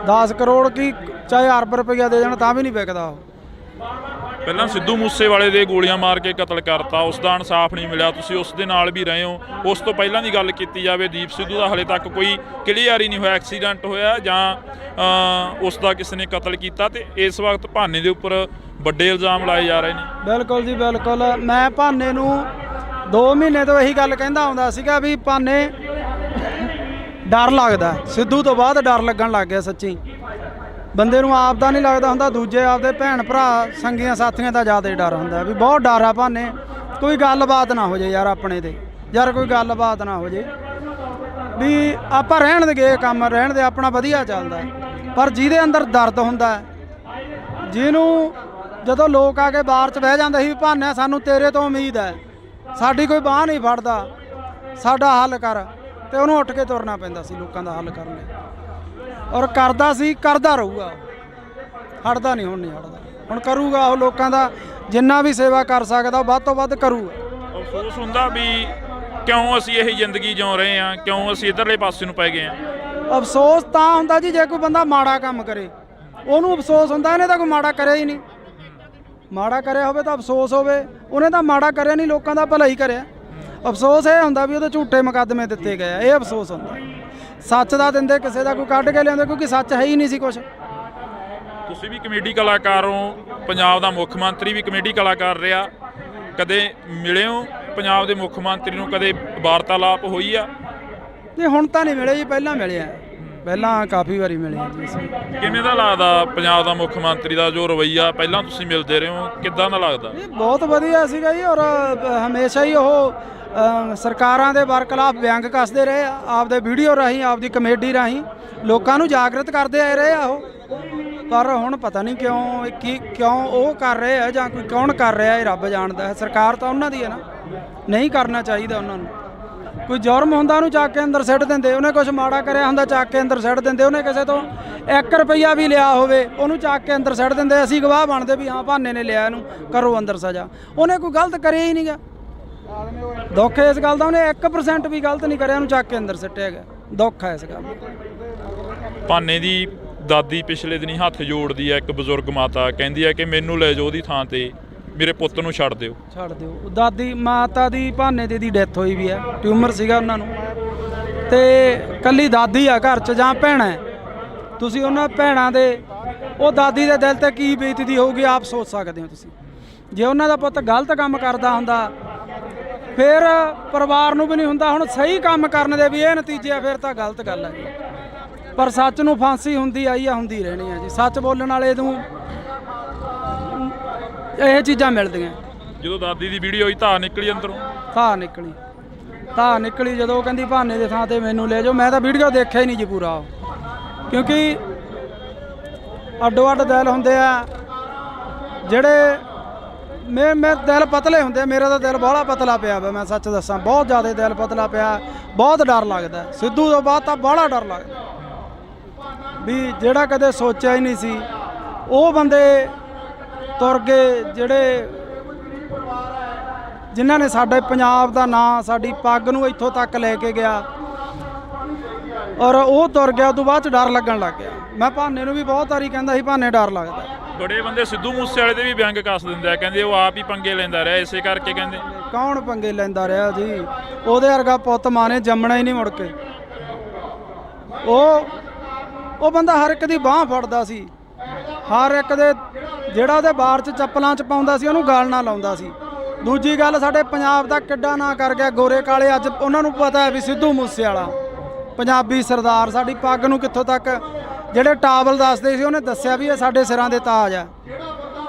10 ਕਰੋੜ ਕੀ ਚਾਹੇ ਅਰਬ ਰੁਪਈਆ ਦੇ ਜਾਣ ਤਾਂ ਵੀ ਨਹੀਂ ਵਿਕਦਾ ਉਹ। ਪਹਿਲਾਂ ਸਿੱਧੂ ਮੂਸੇਵਾਲੇ ਦੇ ਗੋਲੀਆਂ ਮਾਰ ਕੇ ਕਤਲ ਕਰਤਾ, ਉਸ ਦਾ ਇਨਸਾਫ ਨਹੀਂ ਮਿਲਿਆ, ਤੁਸੀਂ ਉਸ ਦੇ ਨਾਲ ਵੀ ਰਹੇ ਹੋ। ਉਸ ਤੋਂ ਪਹਿਲਾਂ ਦੀ ਗੱਲ ਕੀਤੀ ਜਾਵੇ, ਦੀਪ ਸਿੱਧੂ ਦਾ ਹਲੇ ਤੱਕ ਕੋਈ ਕਲੀਅਰ ਹੀ ਨਹੀਂ ਹੋਇਆ, ਐਕਸੀਡੈਂਟ ਹੋਇਆ ਜਾਂ ਉਸ ਦਾ ਕਿਸੇ ਨੇ ਕਤਲ ਕੀਤਾ, ਤੇ ਇਸ ਵਕਤ ਭਾਨੇ ਦੇ ਉੱਪਰ ਵੱਡੇ ਇਲਜ਼ਾਮ ਲਾਏ ਜਾ ਰਹੇ ਨੇ। ਬਿਲਕੁਲ ਜੀ ਬਿਲਕੁਲ। ਮੈਂ ਭਾਨੇ ਨੂੰ 2 ਮਹੀਨੇ ਤੋਂ ਇਹੀ ਗੱਲ ਕਹਿੰਦਾ ਆਉਂਦਾ ਸੀਗਾ ਵੀ ਭਾਨੇ ਡਰ ਲੱਗਦਾ, ਸਿੱਧੂ ਤੋਂ ਬਾਅਦ ਡਰ ਲੱਗਣ ਲੱਗ ਗਿਆ। ਸੱਚੀ ਬੰਦੇ ਨੂੰ ਆਪ ਦਾ ਨਹੀਂ ਲੱਗਦਾ ਹੁੰਦਾ, ਦੂਜੇ ਆਪਦੇ ਭੈਣ ਭਰਾ ਸੰਗੀਆਂ ਸਾਥੀਆਂ ਦਾ ਜ਼ਿਆਦਾ ਡਰ ਹੁੰਦਾ ਵੀ ਬਹੁਤ ਡਰ ਆ ਭਾਨੇ। ਕੋਈ ਗੱਲਬਾਤ ਨਾ ਹੋ ਜੇ ਯਾਰ ਆਪਣੇ ਤੇ, ਯਾਰ ਕੋਈ ਗੱਲਬਾਤ ਨਾ ਹੋ ਜੇ ਵੀ ਆਪਾਂ ਰਹਿਣ ਦੇ ਗਏ ਕੰਮ, ਰਹਿਣ ਦੇ ਆਪਣਾ ਵਧੀਆ ਚੱਲਦਾ। ਪਰ ਜਿਹਦੇ ਅੰਦਰ ਦਰਦ ਹੁੰਦਾ, ਜਿਹਨੂੰ ਜਦੋਂ ਲੋਕ ਆ ਕੇ ਬਾਹਰ 'ਚ ਬਹਿ ਜਾਂਦੇ ਸੀ ਵੀ ਭਾਨੇ ਸਾਨੂੰ ਤੇਰੇ ਤੋਂ ਉਮੀਦ ਹੈ, ਸਾਡੀ ਕੋਈ ਬਾਂਹ ਨਹੀਂ ਫੜਦਾ, ਸਾਡਾ ਹੱਲ ਕਰ, ਤੇ ਉਹਨੂੰ ਉੱਠ ਕੇ ਤੁਰਨਾ ਪੈਂਦਾ ਸੀ ਲੋਕਾਂ ਦਾ ਹੱਲ ਕਰਨ ਲਈ। ਔਰ ਕਰਦਾ ਸੀ, ਕਰਦਾ ਰਹੂਗਾ, ਹਟਦਾ ਨਹੀਂ, ਹੁਣ ਨਹੀਂ ਹਟਦਾ, ਹੁਣ ਕਰੂਗਾ ਉਹ ਲੋਕਾਂ ਦਾ ਜਿੰਨਾ ਵੀ ਸੇਵਾ ਕਰ ਸਕਦਾ ਵੱਧ ਤੋਂ ਵੱਧ ਕਰੂਗਾ। ਅਫਸੋਸ ਹੁੰਦਾ ਵੀ ਕਿਉਂ ਅਸੀਂ ਇਹ ਜ਼ਿੰਦਗੀ ਜਿਉ ਰਹੇ ਹਾਂ, ਕਿਉਂ ਅਸੀਂ ਇੱਧਰਲੇ ਪਾਸੇ ਨੂੰ ਪੈ ਗਏ ਹਾਂ। ਅਫਸੋਸ ਤਾਂ ਹੁੰਦਾ ਜੀ ਜੇ ਕੋਈ ਬੰਦਾ ਮਾੜਾ ਕੰਮ ਕਰੇ, ਉਹਨੂੰ ਅਫਸੋਸ ਹੁੰਦਾ, ਇਹਨੇ ਤਾਂ ਕੋਈ ਮਾੜਾ ਕਰਿਆ ਹੀ ਨਹੀਂ। ਮਾੜਾ ਕਰਿਆ ਹੋਵੇ ਤਾਂ ਅਫਸੋਸ ਹੋਵੇ, ਉਹਨੇ ਤਾਂ ਮਾੜਾ ਕਰਿਆ ਨਹੀਂ, ਲੋਕਾਂ ਦਾ ਭਲਾ ਹੀ ਕਰਿਆ। ਅਫਸੋਸ ਇਹ ਹੁੰਦਾ ਵੀ ਉਹਦੇ ਝੂਠੇ ਮੁਕੱਦਮੇ ਦਿੱਤੇ ਗਏ ਆ, ਇਹ ਅਫਸੋਸ ਹੁੰਦਾ। ਸੱਚ ਦਾ ਦਿੰਦੇ ਕਿਸੇ ਦਾ ਕੋਈ ਕੱਢ ਕੇ ਲਿਆਉਂਦੇ, ਕਿਉਂਕਿ ਸੱਚ ਹੈ ਹੀ ਨਹੀਂ ਸੀ ਕੁਛ। ਤੁਸੀਂ ਵੀ ਕਮੇਡੀ ਕਲਾਕਾਰ ਹੋ, ਪੰਜਾਬ ਦਾ ਮੁੱਖ ਮੰਤਰੀ ਵੀ ਕਮੇਡੀ ਕਲਾਕਾਰ ਰਿਹਾ, ਕਦੇ ਮਿਲੇ ਹੋ ਪੰਜਾਬ ਦੇ ਮੁੱਖ ਮੰਤਰੀ ਨੂੰ, ਕਦੇ ਵਾਰਤਾਲਾਪ ਹੋਈ ਆ? ਨਹੀਂ ਹੁਣ ਤਾਂ ਨਹੀਂ ਮਿਲੇ ਜੀ, ਪਹਿਲਾਂ ਮਿਲੇ ਆ, ਪਹਿਲਾਂ ਕਾਫੀ ਵਾਰੀ ਮਿਲੇ ਆ ਜੀ ਅਸੀਂ। ਕਿਵੇਂ ਦਾ ਲੱਗਦਾ ਪੰਜਾਬ ਦਾ ਮੁੱਖ ਮੰਤਰੀ ਦਾ ਜੋ ਰਵੱਈਆ, ਪਹਿਲਾਂ ਤੁਸੀਂ ਮਿਲਦੇ ਰਹੇ ਹੋ, ਕਿੱਦਾਂ ਦਾ ਲੱਗਦਾ? ਇਹ ਬਹੁਤ ਵਧੀਆ ਸੀਗਾ ਜੀ, ਔਰ ਹਮੇਸ਼ਾ ਹੀ ਉਹ ਸਰਕਾਰਾਂ ਦੇ ਬਰਖਲਾਫ ਵਿਅੰਗ ਕੱਸਦੇ ਰਹੇ ਆ, ਆਪਦੇ ਵੀਡੀਓ ਰਾਹੀਂ, ਆਪਦੀ ਕਮੇਡੀ ਰਾਹੀਂ ਲੋਕਾਂ ਨੂੰ ਜਾਗਰਤ ਕਰਦੇ ਆਏ ਰਹੇ ਆ ਉਹ। ਪਰ ਹੁਣ ਪਤਾ ਨਹੀਂ ਕਿਉਂ ਉਹ ਕਰ ਰਹੇ ਆ ਜਾਂ ਕੋਈ ਕੌਣ ਕਰ ਰਿਹਾ, ਇਹ ਰੱਬ ਜਾਣਦਾ ਹੈ। ਸਰਕਾਰ ਤਾਂ ਉਹਨਾਂ ਦੀ ਹੈ ਨਾ, ਨਹੀਂ ਕਰਨਾ ਚਾਹੀਦਾ ਉਹਨਾਂ ਨੂੰ। ਕੋਈ ਜੁਰਮ ਹੁੰਦਾ ਉਹਨੂੰ ਚੱਕ ਕੇ ਅੰਦਰ ਸਿੱਟ ਦਿੰਦੇ, ਉਹਨੇ ਕੁਝ ਮਾੜਾ ਕਰਿਆ ਹੁੰਦਾ ਚੱਕ ਕੇ ਅੰਦਰ ਸਿੱਟ ਦਿੰਦੇ, ਉਹਨੇ ਕਿਸੇ ਤੋਂ 1 ਰੁਪਈਆ ਵੀ ਲਿਆ ਹੋਵੇ ਉਹਨੂੰ ਚੱਕ ਕੇ ਅੰਦਰ ਸਿੱਟ ਦਿੰਦੇ। ਅਸੀਂ ਗਵਾਹ ਬਣਦੇ ਵੀ ਹਾਂ ਭਾਨੇ ਨੇ ਲਿਆ, ਇਹਨੂੰ ਕਰੋ ਅੰਦਰ ਸਜ਼ਾ। ਉਹਨੇ ਕੋਈ ਗਲਤ ਕਰਿਆ ਹੀ ਨਹੀਂਗਾ। ਦੁੱਖ ਇਸ ਗੱਲ ਦਾ, ਉਹਨੇ 1% ਵੀ ਗਲਤ ਨਹੀਂ ਕਰਿਆ, ਉਹਨੂੰ ਚੱਕ ਕੇ ਅੰਦਰ ਸਿੱਟਿਆ ਗਿਆ। ਦੁੱਖ ਹੈ ਇਸ ਗੱਲ ਦਾ। ਭਾਨੇ ਦੀ ਦਾਦੀ ਪਿਛਲੇ ਦਿਨੀ ਹੱਥ ਜੋੜਦੀ ਹੈ, ਇੱਕ ਬਜ਼ੁਰਗ ਮਾਤਾ ਕਹਿੰਦੀ ਹੈ ਕਿ ਮੈਨੂੰ ਲੈ ਜਾਓ ਉਹਦੀ ਥਾਂ ਤੇ, ਮੇਰੇ ਪੁੱਤ ਨੂੰ ਛੱਡ ਦਿਓ। ਛੱਡ ਦਿਓ। ਦਾਦੀ ਮਾਤਾ ਦੀ ਭਾਨੇ ਦੀ ਡੈਥ ਹੋਈ ਵੀ ਹੈ, ਟਿਊਮਰ ਸੀਗਾ ਉਹਨਾਂ ਨੂੰ, ਤੇ ਕੱਲੀ ਦਾਦੀ ਆ ਘਰ 'ਚ ਜਾਂ ਭੈਣਾਂ। ਤੁਸੀਂ ਉਹਨਾਂ ਭੈਣਾਂ ਦੇ, ਉਹ ਦਾਦੀ ਦੇ ਦਿਲ ਤੇ ਕੀ ਬੀਤਦੀ ਹੋਊਗੀ ਆਪ ਸੋਚ ਸਕਦੇ ਹੋ ਤੁਸੀਂ। ਜੇ ਉਹਨਾਂ ਦਾ ਪੁੱਤ ਗਲਤ ਕੰਮ ਕਰਦਾ ਹੁੰਦਾ ਫਿਰ ਪਰਿਵਾਰ ਨੂੰ ਵੀ ਨਹੀਂ ਹੁੰਦਾ। ਹੁਣ ਸਹੀ ਕੰਮ ਕਰਨ ਦੇ ਵੀ ਇਹ ਨਤੀਜੇ ਆ, ਫਿਰ ਤਾਂ ਗਲਤ ਗੱਲ ਹੈ। ਪਰ ਸੱਚ ਨੂੰ ਫਾਂਸੀ ਹੁੰਦੀ ਆਈ ਆ, ਹੁੰਦੀ ਰਹਿਣੀ ਆ ਜੀ। ਸੱਚ ਬੋਲਣ ਵਾਲੇ ਨੂੰ ਇਹ ਚੀਜ਼ਾਂ ਮਿਲਦੀਆਂ। ਜਦੋਂ ਦਾਦੀ ਦੀ ਵੀਡੀਓ ਹੋਈ ਧਾਰ ਨਿਕਲੀ ਅੰਦਰੋਂ, ਧਾਰ ਨਿਕਲੀ ਜਦੋਂ ਉਹ ਕਹਿੰਦੀ ਭਾਨੇ ਦੇ ਥਾਂ ਤੇ ਮੈਨੂੰ ਲੈ ਜਾਓ। ਮੈਂ ਤਾਂ ਵੀਡੀਓ ਦੇਖਿਆ ਹੀ ਨਹੀਂ ਜੀ ਪੂਰਾ, ਕਿਉਂਕਿ ਅੱਡੋ ਅੱਡ ਦਿਲ ਹੁੰਦੇ ਆ ਜਿਹੜੇ ਮੇਰੇ ਦਿਲ ਪਤਲੇ ਹੁੰਦੇ। ਮੇਰਾ ਤਾਂ ਦਿਲ ਬਾਹਲਾ ਪਤਲਾ ਪਿਆ ਵਾ, ਮੈਂ ਸੱਚ ਦੱਸਾਂ, ਬਹੁਤ ਜ਼ਿਆਦਾ ਦਿਲ ਪਤਲਾ ਪਿਆ। ਬਹੁਤ ਡਰ ਲੱਗਦਾ ਸਿੱਧੂ ਤੋਂ ਬਾਅਦ ਤਾਂ ਬਾਹਲਾ ਡਰ ਲੱਗਦਾ ਵੀ ਜਿਹੜਾ ਕਦੇ ਸੋਚਿਆ ਹੀ ਨਹੀਂ ਸੀ ਉਹ ਬੰਦੇ ਤੁਰ ਗਏ, ਜਿਹੜੇ ਜਿਨ੍ਹਾਂ ਨੇ ਸਾਡੇ ਪੰਜਾਬ ਦਾ ਨਾਂ, ਸਾਡੀ ਪੱਗ ਨੂੰ ਇੱਥੋਂ ਤੱਕ ਲੈ ਕੇ ਗਿਆ, ਔਰ ਉਹ ਤੁਰ ਗਿਆ। ਉਦੋਂ ਬਾਅਦ 'ਚ ਡਰ ਲੱਗਣ ਲੱਗ ਗਿਆ। ਮੈਂ ਭਾਨੇ ਨੂੰ ਵੀ ਬਹੁਤ ਵਾਰੀ ਕਹਿੰਦਾ ਸੀ ਭਾਨੇ ਡਰ ਲੱਗਦਾ। ਬੜੇ ਬੰਦੇ ਸਿੱਧੂ ਮੂਸੇਵਾਲੇ ਦੇ ਵੀ ਵਿਅੰਗ ਕੱਸ ਦਿੰਦੇ ਆ, ਕਹਿੰਦੇ ਉਹ ਆਪ ਹੀ ਪੰਗੇ ਲੈਂਦਾ ਰਿਹਾ, ਇਸੇ ਕਰਕੇ ਕਹਿੰਦੇ। ਕੌਣ ਪੰਗੇ ਲੈਂਦਾ ਰਿਹਾ ਜੀ? ਉਹਦੇ ਵਰਗਾ ਪੁੱਤ ਮਾਂ ਨੇ ਜੰਮਣਾ ਹੀ ਨਹੀਂ ਮੁੜ ਕੇ। ਉਹ ਬੰਦਾ ਹਰ ਇੱਕ ਦੀ ਬਾਹ ਫੜਦਾ ਸੀ, ਹਰ ਇੱਕ ਦੇ, ਜਿਹੜਾ ਉਹਦੇ ਬਾਰ 'ਚ ਚੱਪਲਾਂ 'ਚ ਪਾਉਂਦਾ ਸੀ ਉਹਨੂੰ ਗਾਲ ਨਾ ਲਾਉਂਦਾ ਸੀ। ਦੂਜੀ ਗੱਲ, ਸਾਡੇ ਪੰਜਾਬ ਦਾ ਕਿੱਡਾ ਨਾਂ ਕਰ ਗਿਆ ਗੋਰੇ ਕਾਲੇ। ਅੱਜ ਉਹਨਾਂ ਨੂੰ ਪਤਾ ਹੈ ਵੀ ਸਿੱਧੂ ਮੂਸੇਵਾਲਾ ਪੰਜਾਬੀ ਸਰਦਾਰ, ਸਾਡੀ ਪੱਗ ਨੂੰ ਕਿੱਥੋਂ ਤੱਕ, ਜਿਹੜੇ ਟਾਵਲ ਦੱਸਦੇ ਸੀ ਉਹਨੇ ਦੱਸਿਆ ਵੀ ਇਹ ਸਾਡੇ ਸਿਰਾਂ ਦੇ ਤਾਜ ਆ।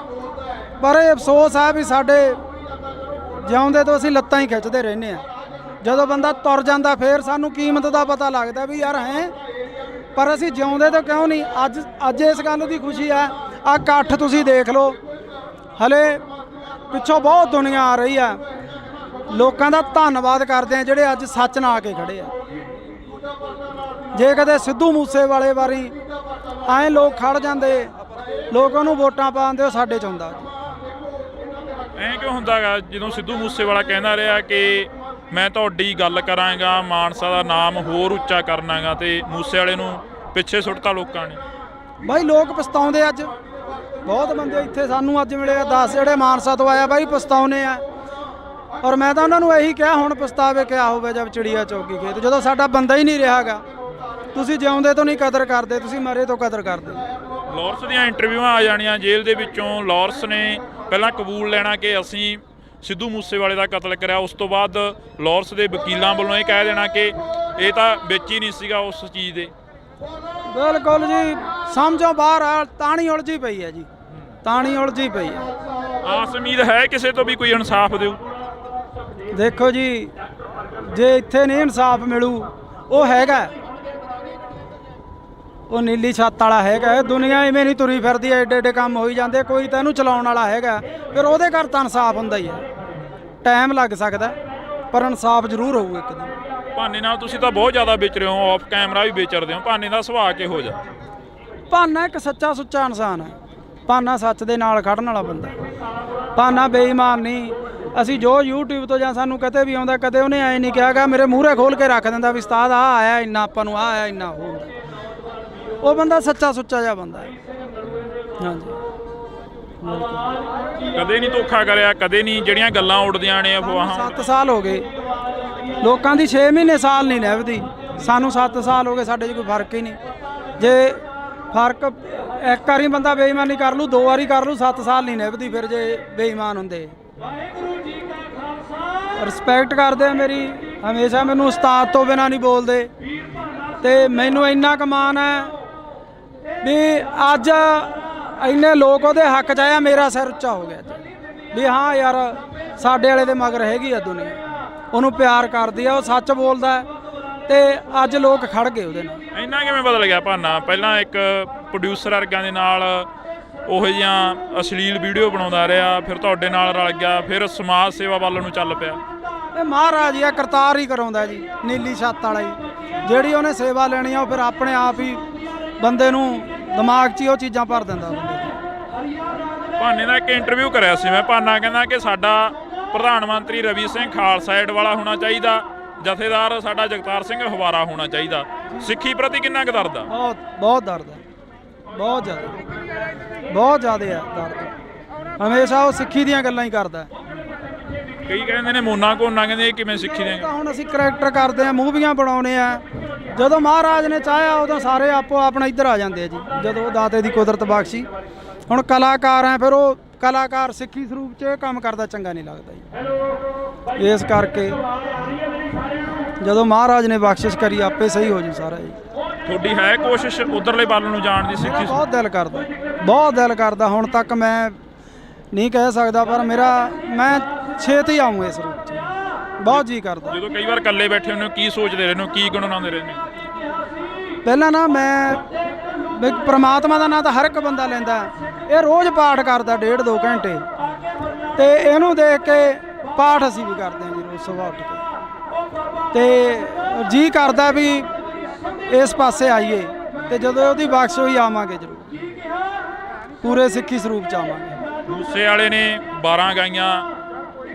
ਪਰ ਇਹ ਅਫਸੋਸ ਹੈ ਵੀ ਸਾਡੇ ਜਿਉਂਦੇ ਤੋਂ ਅਸੀਂ ਲੱਤਾਂ ਹੀ ਖਿੱਚਦੇ ਰਹਿੰਦੇ ਆ। ਜਦੋਂ ਬੰਦਾ ਤੁਰ ਜਾਂਦਾ ਫਿਰ ਸਾਨੂੰ ਕੀਮਤ ਦਾ ਪਤਾ ਲੱਗਦਾ ਵੀ ਯਾਰ ਹੈ, ਪਰ ਅਸੀਂ ਜਿਉਂਦੇ ਤੋਂ ਕਿਉਂ ਨਹੀਂ। ਅੱਜ ਇਸ ਗੱਲ ਦੀ ਖੁਸ਼ੀ ਆ। ਆਹ ਇਕੱਠ ਤੁਸੀਂ ਦੇਖ ਲਓ, ਹਲੇ ਪਿੱਛੋਂ ਬਹੁਤ ਦੁਨੀਆ ਆ ਰਹੀ ਆ। ਲੋਕਾਂ ਦਾ ਧੰਨਵਾਦ ਕਰਦੇ ਆ ਜਿਹੜੇ ਅੱਜ ਸੱਚ ਨਾਲ ਆ ਕੇ ਖੜੇ ਆ। ਜੇ ਕਦੇ ਸਿੱਧੂ ਮੂਸੇਵਾਲੇ ਵਾਰੀ ਐਂ ਲੋਕ ਖੜ ਜਾਂਦੇ, ਲੋਕ ਉਹਨੂੰ ਵੋਟਾਂ ਪਾਉਂਦੇ, ਉਹ ਸਾਡੇ 'ਚ ਹੁੰਦਾ। ਐਂ ਕਿਉਂ ਹੁੰਦਾ ਗਾ ਜਦੋਂ ਸਿੱਧੂ ਮੂਸੇਵਾਲਾ ਕਹਿੰਦਾ ਰਿਹਾ ਕਿ ਮੈਂ ਤੁਹਾਡੀ ਗੱਲ ਕਰਾਂਗਾ, ਮਾਨਸਾ ਦਾ ਨਾਮ ਹੋਰ ਉੱਚਾ ਕਰਨਾਗਾ, ਤੇ ਮੂਸੇਵਾਲੇ ਨੂੰ ਪਿੱਛੇ ਸੁੱਟਤਾ ਲੋਕਾਂ ਨੇ? ਬਾਈ ਲੋਕ ਪਛਤਾਉਂਦੇ। ਅੱਜ ਬਹੁਤ ਬੰਦੇ ਇੱਥੇ ਸਾਨੂੰ ਅੱਜ ਮਿਲੇ 10 ਜਿਹੜੇ ਮਾਨਸਾ ਤੋਂ ਆਇਆ ਬਾਈ ਪਛਤਾਉਨੇ ਆ। ਔਰ ਮੈਂ ਤਾਂ ਉਹਨਾਂ ਨੂੰ ਇਹੀ ਕਿਹਾ ਹੁਣ ਪਛਤਾਵੇ ਕਿਆ ਹੋਵੇ ਜਦ ਚਿੜੀਆ ਚੌਗੀ ਖੇਤ, ਜਦੋਂ ਸਾਡਾ ਬੰਦਾ ਹੀ ਨਹੀਂ ਰਿਹਾਗਾ। ਤੁਸੀਂ ਜਿਉਂਦੇ ਤੋਂ ਨਹੀਂ ਕਦਰ ਕਰਦੇ, ਤੁਸੀਂ ਮਰੇ ਤੋਂ ਕਦਰ ਕਰਦੇ। ਲਾਰੈਂਸ ਦੀਆਂ ਇੰਟਰਵਿਊਆਂ ਆ ਜਾਣੀਆਂ ਜੇਲ੍ਹ ਦੇ ਵਿੱਚੋਂ। ਲਾਰੈਂਸ ਨੇ ਪਹਿਲਾਂ ਕਬੂਲ ਲੈਣਾ ਕਿ ਅਸੀਂ ਸਿੱਧੂ ਮੂਸੇਵਾਲੇ ਦਾ ਕਤਲ ਕਰਿਆ, ਉਸ ਤੋਂ ਬਾਅਦ ਲਾਰੈਂਸ ਦੇ ਵਕੀਲਾਂ ਵੱਲੋਂ ਇਹ ਕਹਿ ਦੇਣਾ ਕਿ ਇਹ ਤਾਂ ਵਿੱਚ ਹੀ ਨਹੀਂ ਸੀਗਾ ਉਸ ਚੀਜ਼ ਦੇ। ਬਿਲਕੁਲ ਜੀ, ਸਮਝੋ ਬਾਹਰ ਆ। ਤਾਣੀ ਉਲਝੀ ਪਈ ਹੈ ਜੀ, ਤਾਣੀ ਉਲਝੀ ਪਈ ਹੈ। ਆਸ ਉਮੀਦ ਹੈ ਕਿਸੇ ਤੋਂ ਵੀ ਕੋਈ ਇਨਸਾਫ ਦਿਓ? ਦੇਖੋ ਜੀ, ਜੇ ਇੱਥੇ ਨਹੀਂ ਇਨਸਾਫ ਮਿਲੂ, ਉਹ ਹੈਗਾ, ਉਹ ਨੀਲੀ ਛੱਤ ਵਾਲਾ ਹੈਗਾ। ਦੁਨੀਆ ਇਵੇਂ ਨਹੀਂ ਤੁਰੀ ਫਿਰਦੀ, ਐਡੇ ਐਡੇ ਕੰਮ ਹੋਈ ਜਾਂਦੇ। ਕੋਈ ਤਾਂ ਇਹਨੂੰ ਚਲਾਉਣ ਵਾਲਾ ਹੈਗਾ, ਫਿਰ ਉਹਦੇ ਘਰ ਤਾਂ ਇਨਸਾਫ ਹੁੰਦਾ ਹੀ ਹੈ। ਟਾਈਮ ਲੱਗ ਸਕਦਾ ਪਰ ਇਨਸਾਫ ਜ਼ਰੂਰ ਹੋਊ ਇੱਕ ਦਿਨ। ਭਾਨੇ ਨਾਲ ਤੁਸੀਂ ਤਾਂ ਬਹੁਤ ਜ਼ਿਆਦਾ ਵਿਚਰੇ ਹੋ, ਆਫ ਕੈਮਰਾ ਵੀ ਵਿਚਰਦੇ ਹੋ। ਭਾਨੇ ਦਾ ਸੁਭਾਅ ਕਿਹੋ ਜਿਹਾ? ਭਾਨਾ ਇੱਕ ਸੱਚਾ ਸੁੱਚਾ ਇਨਸਾਨ ਹੈ। ਭਾਨਾ ਸੱਚ ਦੇ ਨਾਲ ਖੜਨ ਵਾਲਾ ਬੰਦਾ। ਭਾਨਾ ਬੇਈਮਾਨ ਨਹੀਂ। ਅਸੀਂ ਜੋ YouTube ਤੋਂ ਜਾਂ ਸਾਨੂੰ ਕਦੇ ਵੀ ਆਉਂਦਾ, ਕਦੇ ਉਹਨੇ ਐਂ ਨਹੀਂ ਕਿਹਾਗਾ ਮੇਰੇ ਮੂਹਰੇ ਖੋਲ ਕੇ ਰੱਖ ਦਿੰਦਾ ਵੀ ਉਸਤਾਦ ਆਹ ਆਇਆ ਇੰਨਾ, ਆਪਾਂ ਨੂੰ ਆਹ ਆਇਆ ਇੰਨਾ। ਉਹ ਬੰਦਾ ਸੱਚਾ ਸੁੱਚਾ ਜਿਹਾ ਬੰਦਾ ਹੈ। ਹਾਂਜੀ, ਕਦੇ ਨਹੀਂ ਧੋਖਾ ਕਰਿਆ, ਕਦੇ ਨਹੀਂ ਜਿਹੜੀਆਂ ਗੱਲਾਂ ਉੱਡਦੀਆਂ ਨੇ ਅਫਵਾਹਾਂ। 7 ਸਾਲ ਹੋ ਗਏ ਲੋਕਾਂ ਦੀ 6 ਮਹੀਨੇ ਸਾਲ ਨਹੀਂ ਨਿਭਦੀ, ਸਾਨੂੰ 7 ਸਾਲ ਹੋ ਗਏ, ਸਾਡੇ 'ਚ ਕੋਈ ਫਰਕ ਹੀ ਨਹੀਂ। ਜੇ ਫਰਕ ਇੱਕ ਵਾਰੀ ਬੰਦਾ ਬੇਈਮਾਨੀ ਕਰ ਲੂ, 2 ਵਾਰੀ ਕਰ ਲੂ, 7 ਸਾਲ ਨਹੀਂ ਨਿਭਦੀ ਫਿਰ ਜੇ ਬੇਈਮਾਨ ਹੁੰਦੇ। ਰਿਸਪੈਕਟ ਕਰਦੇ ਆ ਮੇਰੀ, ਹਮੇਸ਼ਾ ਮੈਨੂੰ ਉਸਤਾਦ ਤੋਂ ਬਿਨਾਂ ਨਹੀਂ ਬੋਲਦੇ, ਤੇ ਮੈਨੂੰ ਇੰਨਾ ਕੁ ਮਾਣ ਹੈ ਵੀ ਅੱਜ ਇੰਨੇ ਲੋਕ ਉਹਦੇ ਹੱਕ 'ਚ ਆਇਆ, ਮੇਰਾ ਸਿਰ ਉੱਚਾ ਹੋ ਗਿਆ ਵੀ ਹਾਂ ਯਾਰ ਸਾਡੇ ਵਾਲੇ ਦੇ ਮਗਰ ਹੈਗੀ ਆ ਦੁਨੀਆ, ਉਹਨੂੰ ਪਿਆਰ ਕਰਦੀ ਆ, ਉਹ ਸੱਚ ਬੋਲਦਾ ਤੇ ਅੱਜ ਲੋਕ ਖੜ ਗਏ ਉਹਦੇ ਨਾਲ। ਇੰਨਾ ਕਿਵੇਂ ਬਦਲ ਗਿਆ ਭਾਨਾ? ਪਹਿਲਾਂ ਇੱਕ ਪ੍ਰੋਡਿਊਸਰ ਵਰਗਿਆਂ ਦੇ ਨਾਲ ਉਹੋ ਜਿਹੀਆਂ ਅਸ਼ਲੀਲ ਵੀਡੀਓ ਬਣਾਉਂਦਾ ਰਿਹਾ, ਫਿਰ ਤੁਹਾਡੇ ਨਾਲ ਰਲ ਗਿਆ, ਫਿਰ ਸਮਾਜ ਸੇਵਾ ਵੱਲ ਨੂੰ ਚੱਲ ਪਿਆ। ਇਹ ਮਹਾਰਾਜ ਹੀ ਆ, ਕਰਤਾਰ ਹੀ ਕਰਾਉਂਦਾ ਜੀ, ਨੀਲੀ ਛੱਤ ਵਾਲਾ ਹੀ। ਜਿਹੜੀ ਉਹਨੇ ਸੇਵਾ ਲੈਣੀ ਆ ਉਹ ਫਿਰ ਆਪਣੇ ਆਪ ਹੀ ਬੰਦੇ ਨੂੰ ਦਿਮਾਗ 'ਚ ਹੀ ਉਹ ਚੀਜ਼ਾਂ ਭਰ ਦਿੰਦਾ ਬੰਦੇ ਨੂੰ। ਭਾਨੇ ਦਾ ਇੱਕ ਇੰਟਰਵਿਊ ਕਰਿਆ ਸੀ ਮੈਂ, ਭਾਨਾ ਕਹਿੰਦਾ ਕਿ ਸਾਡਾ ਪ੍ਰਧਾਨ ਮੰਤਰੀ ਰਵੀ ਸਿੰਘ ਖਾਲਸਾ ਏਡ ਵਾਲਾ ਹੋਣਾ ਚਾਹੀਦਾ, ਜਥੇਦਾਰ ਸਾਡਾ ਜਗਤਾਰ ਸਿੰਘ ਹਵਾਰਾ ਹੋਣਾ ਚਾਹੀਦਾ। ਸਿੱਖੀ ਪ੍ਰਤੀ ਕਿੰਨਾ ਕੁ ਦਰਦ ਆ? ਬਹੁਤ ਦਰਦ ਹੈ, ਬਹੁਤ ਜ਼ਿਆਦਾ ਹੈ ਦਰਦ। ਹਮੇਸ਼ਾ ਉਹ ਸਿੱਖੀ ਦੀਆਂ ਗੱਲਾਂ ਹੀ ਕਰਦਾ। ਕਈ ਕਹਿੰਦੇ ਨੇ ਮੋਨਾ ਕੋਨਾ, ਕਹਿੰਦੇ ਇਹ ਕਿਵੇਂ ਸਿੱਖੀ ਦੀਆਂ? ਹੁਣ ਅਸੀਂ ਕਰੈਕਟਰ ਕਰਦੇ ਆ, ਮੂਵੀਆਂ ਬਣਾਉਣੇ ਆ, ਜਦੋਂ ਮਹਾਰਾਜ ਨੇ ਚਾਹਿਆ ਉਦੋਂ ਸਾਰੇ ਆਪੋ ਆਪਣਾ ਇੱਧਰ ਆ ਜਾਂਦੇ ਆ ਜੀ, ਜਦੋਂ ਦਾਤੇ ਦੀ ਕੁਦਰਤ ਬਖਸ਼ੀ। ਹੁਣ ਕਲਾਕਾਰ ਆ, ਫਿਰ ਉਹ ਕਲਾਕਾਰ ਸਿੱਖੀ ਸਰੂਪ 'ਚ ਇਹ ਕੰਮ ਕਰਦਾ ਚੰਗਾ ਨਹੀਂ ਲੱਗਦਾ ਜੀ। ਇਸ ਕਰਕੇ ਜਦੋਂ ਮਹਾਰਾਜ ਨੇ ਬਖਸ਼ਿਸ਼ ਕਰੀ ਆਪੇ ਸਹੀ ਹੋ ਜੂ ਸਾਰਾ ਜੀ। ਤੁਹਾਡੀ ਹੈ ਕੋਸ਼ਿਸ਼ ਉਧਰਲੇ ਵੱਲ ਨੂੰ ਜਾਣ ਦੀ? ਸਿੱਖੀ ਬਹੁਤ ਦਿਲ ਕਰਦਾ, ਹੁਣ ਤੱਕ ਮੈਂ ਨਹੀਂ ਕਹਿ ਸਕਦਾ, ਪਰ ਮੈਂ ਛੇਤੀ ਆਊਂ ਇਸ ਰੂਪ 'ਚ, ਬਹੁਤ ਜੀ ਕਰਦਾ। ਜਦੋਂ ਕਈ ਵਾਰ ਇਕੱਲੇ ਬੈਠੇ ਹੁੰਦੇ ਹੋ ਕੀ ਸੋਚਦੇ ਰਹਿੰਦੇ ਹੋ, ਕੀ ਗੁਣਗੁਣਾਉਂਦੇ ਰਹਿੰਦੇ ਹੋ? ਪਹਿਲਾਂ ਨਾ ਮੈਂ ਵੀ ਪ੍ਰਮਾਤਮਾ ਦਾ ਨਾਂ ਤਾਂ ਹਰ ਇੱਕ ਬੰਦਾ ਲੈਂਦਾ, ਇਹ ਰੋਜ਼ ਪਾਠ ਕਰਦਾ 1.5-2 ਘੰਟੇ, ਤੇ ਇਹਨੂੰ ਦੇਖ ਕੇ ਪਾਠ ਅਸੀਂ ਵੀ ਕਰਦੇ ਹਾਂ ਜੀ ਰੋਜ਼ ਸੁਬਾਹ ਉੱਠ ਕੇ, ਤੇ ਜੀ ਕਰਦਾ ਵੀ ਇਸ ਪਾਸੇ ਆਈਏ, ਤੇ ਜਦੋਂ ਉਹਦੀ ਬਖਸ਼ ਹੋਈ ਆਵਾਂਗੇ ਜ਼ਰੂਰ, ਪੂਰੇ ਸਿੱਖੀ ਸਰੂਪ 'ਚ ਆਵਾਂਗੇ। ਮੂਸੇ ਵਾਲੇ ਨੇ 12 ਗਾਈਆਂ,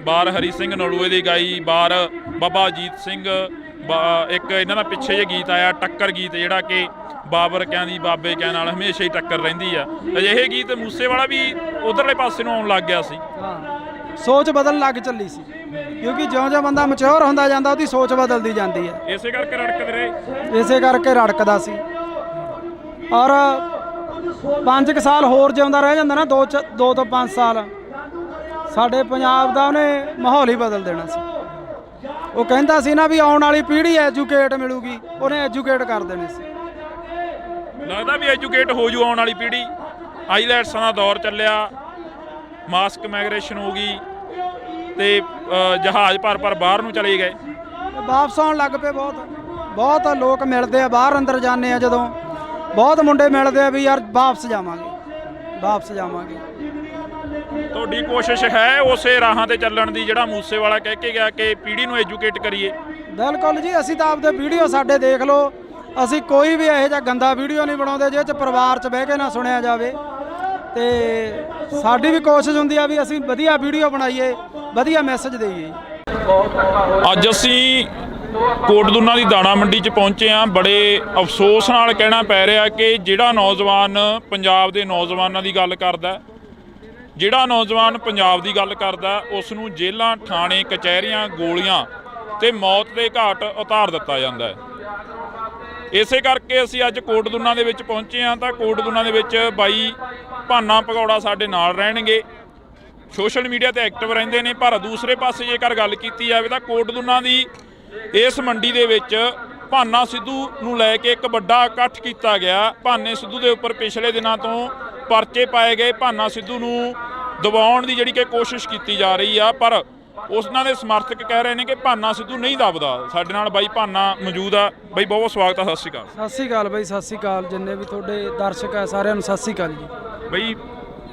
ਬਾਰ ਹਰੀ ਸਿੰਘ ਨਲੂਏ ਦੀ ਗਾਈ, ਬਾਰ ਬਾਬਾ ਅਜੀਤ ਸਿੰਘ, ਇੱਕ ਇਹਨਾਂ ਦਾ ਪਿੱਛੇ ਜੇ ਗੀਤ ਆਇਆ ਟੱਕਰ ਗੀਤ, ਜਿਹੜਾ ਕਿ ਬਾਬਰ ਕਿਆਂ ਦੀ ਬਾਬੇ ਕਿਆਂ ਨਾਲ ਹਮੇਸ਼ਾ ਹੀ ਟੱਕਰ ਰਹਿੰਦੀ ਆ। ਅਜਿਹੇ ਗੀਤ ਮੂਸੇ ਵਾਲਾ ਵੀ ਉਧਰਲੇ ਪਾਸੇ ਨੂੰ ਆਉਣ ਲੱਗ ਗਿਆ ਸੀ। ਹਾਂ, ਸੋਚ ਬਦਲਣ ਲੱਗ ਚੱਲੀ ਸੀ, ਕਿਉਂਕਿ ਜਿਉਂ-ਜਿਉਂ ਬੰਦਾ ਮੈਚੁਰ ਹੁੰਦਾ ਜਾਂਦਾ ਉਹਦੀ ਸੋਚ ਬਦਲਦੀ ਜਾਂਦੀ ਹੈ। ਇਸੇ ਕਰਕੇ ਰੜਕਦੇ ਰਹੇ, ਇਸੇ ਕਰਕੇ ਰੜਕਦਾ ਸੀ। ਔਰ 5 ਸਾਲ ਹੋਰ ਜਿਉਂਦਾ ਰਹਿ ਜਾਂਦਾ ਨਾ, 2 ਤੋਂ 5 ਸਾਲ, ਸਾਡੇ ਪੰਜਾਬ ਦਾ ਉਹਨੇ ਮਾਹੌਲ ਹੀ ਬਦਲ ਦੇਣਾ ਸੀ। ਉਹ ਕਹਿੰਦਾ ਸੀ ਨਾ ਵੀ ਆਉਣ ਵਾਲੀ ਪੀੜ੍ਹੀ ਐਜੂਕੇਟ ਮਿਲੂਗੀ, ਉਹਨੇ ਐਜੂਕੇਟ ਕਰ ਦੇਣੇ ਸੀ। ਲੱਗਦਾ ਵੀ ਐਜੂਕੇਟ ਹੋ ਜੂ ਆਉਣ ਵਾਲੀ ਪੀੜ੍ਹੀ। ਆਈਲੈਟਸਾਂ ਦਾ ਦੌਰ ਚੱਲਿਆ, ਮਾਸਕ ਮਾਈਗ੍ਰੇਸ਼ਨ ਹੋ ਗਈ, ਤੇ ਜਹਾਜ਼ ਭਰ ਬਾਹਰ ਨੂੰ ਚਲੇ ਗਏ, ਵਾਪਸ ਆਉਣ ਲੱਗ ਪਏ। ਬਹੁਤ ਲੋਕ ਮਿਲਦੇ ਆ, ਬਾਹਰ ਅੰਦਰ ਜਾਂਦੇ ਆ ਜਦੋਂ, ਬਹੁਤ ਮੁੰਡੇ ਮਿਲਦੇ ਆ ਵੀ ਯਾਰ ਵਾਪਸ ਜਾਵਾਂਗੇ। ਤੁਹਾਡੀ ਕੋਸ਼ਿਸ਼ ਹੈ ਉਸੇ ਰਾਹਾਂ ਤੇ ਚੱਲਣ ਦੀ ਜਿਹੜਾ ਮੂਸੇ ਵਾਲਾ ਕਹਿ ਕੇ ਗਿਆ ਕਿ ਪੀੜ੍ਹੀ ਨੂੰ ਐਜੂਕੇਟ ਕਰੀਏ? ਬਿਲਕੁਲ ਜੀ, ਅਸੀਂ ਤਾਂ ਆਪਦੇ ਵੀਡੀਓ ਸਾਡੇ ਦੇਖ ਲਓ, ਅਸੀਂ ਕੋਈ ਵੀ ਇਹੋ ਜਿਹਾ ਗੰਦਾ ਵੀਡੀਓ ਨਹੀਂ ਬਣਾਉਂਦੇ ਜਿਹਦੇ 'ਚ ਪਰਿਵਾਰ 'ਚ ਬਹਿ ਕੇ ਨਾ ਸੁਣਿਆ ਜਾਵੇ, ਤੇ ਸਾਡੀ ਵੀ ਕੋਸ਼ਿਸ਼ ਹੁੰਦੀ ਆ ਵੀ ਅਸੀਂ ਵਧੀਆ ਵੀਡੀਓ ਬਣਾਈਏ, ਵਧੀਆ ਮੈਸੇਜ ਦੇਈਏ। ਅੱਜ ਅਸੀਂ ਕੋਟਦੁਨਾ ਦੀ ਦਾਣਾ ਮੰਡੀ 'ਚ ਪਹੁੰਚੇ ਹਾਂ। ਬੜੇ ਅਫਸੋਸ ਨਾਲ ਕਹਿਣਾ ਪੈ ਰਿਹਾ ਕਿ ਜਿਹੜਾ ਨੌਜਵਾਨ ਪੰਜਾਬ ਦੇ ਨੌਜਵਾਨਾਂ ਦੀ ਗੱਲ ਕਰਦਾ, ਜਿਹੜਾ ਨੌਜਵਾਨ ਪੰਜਾਬ ਦੀ ਗੱਲ ਕਰਦਾ, ਉਸ ਨੂੰ ਜੇਲ੍ਹਾਂ, ਥਾਣੇ, ਕਚਹਿਰੀਆਂ, ਗੋਲੀਆਂ ਤੇ ਮੌਤ ਦੇ ਘਾਟ ਉਤਾਰ ਦਿੱਤਾ ਜਾਂਦਾ ਹੈ। ਇਸੇ ਕਰਕੇ ਅਸੀਂ ਅੱਜ ਕੋਟਦੁਨਾ ਦੇ ਵਿੱਚ ਪਹੁੰਚੇ ਹਾਂ। ਤਾਂ ਕੋਟਦੁਨਾ ਦੇ ਵਿੱਚ ਬਾਈ ਭਾਨਾ ਭਗੌੜਾ ਸਾਡੇ ਨਾਲ ਰਹਿਣਗੇ, ਸੋਸ਼ਲ ਮੀਡੀਆ ਤੇ ਐਕਟਿਵ ਰਹਿੰਦੇ ਨੇ। ਪਰ ਦੂਸਰੇ ਪਾਸੇ ਜੇਕਰ ਗੱਲ ਕੀਤੀ ਜਾਵੇ ਤਾਂ ਕੋਟਦੁਨਾ ਦੀ ਇਸ ਮੰਡੀ ਦੇ ਵਿੱਚ ਭਾਨਾ ਸਿੱਧੂ ਨੂੰ ਲੈ ਕੇ ਇੱਕ ਵੱਡਾ ਇਕੱਠ ਕੀਤਾ ਗਿਆ। ਭਾਨੇ ਸਿੱਧੂ ਦੇ ਉੱਪਰ ਪਿਛਲੇ ਦਿਨਾਂ ਤੋਂ ਪਰਚੇ ਪਾਏ ਗਏ, ਭਾਨਾ ਸਿੱਧੂ ਨੂੰ ਦਬਾਉਣ ਦੀ ਜਿਹੜੀ ਕਿ ਕੋਸ਼ਿਸ਼ ਕੀਤੀ ਜਾ ਰਹੀ ਆ, ਪਰ ਉਹਨਾਂ ਦੇ ਸਮਰਥਕ ਕਹਿ ਰਹੇ ਨੇ ਕਿ ਭਾਨਾ ਸਿੱਧੂ ਨਹੀਂ ਦਬਦਾ। ਸਾਡੇ ਨਾਲ ਬਾਈ ਭਾਨਾ ਮੌਜੂਦ ਆ। ਬਾਈ ਬਹੁਤ ਸਵਾਗਤ ਆ, ਸਤਿ ਸ਼੍ਰੀ ਅਕਾਲ। ਸਤਿ ਸ਼੍ਰੀ ਅਕਾਲ ਬਾਈ, ਸਤਿ ਸ਼੍ਰੀ ਅਕਾਲ ਜਿੰਨੇ ਵੀ ਤੁਹਾਡੇ ਦਰਸ਼ਕ ਆ ਸਾਰਿਆਂ ਨੂੰ ਸਤਿ ਸ਼੍ਰੀ ਅਕਾਲ ਜੀ। ਬਾਈ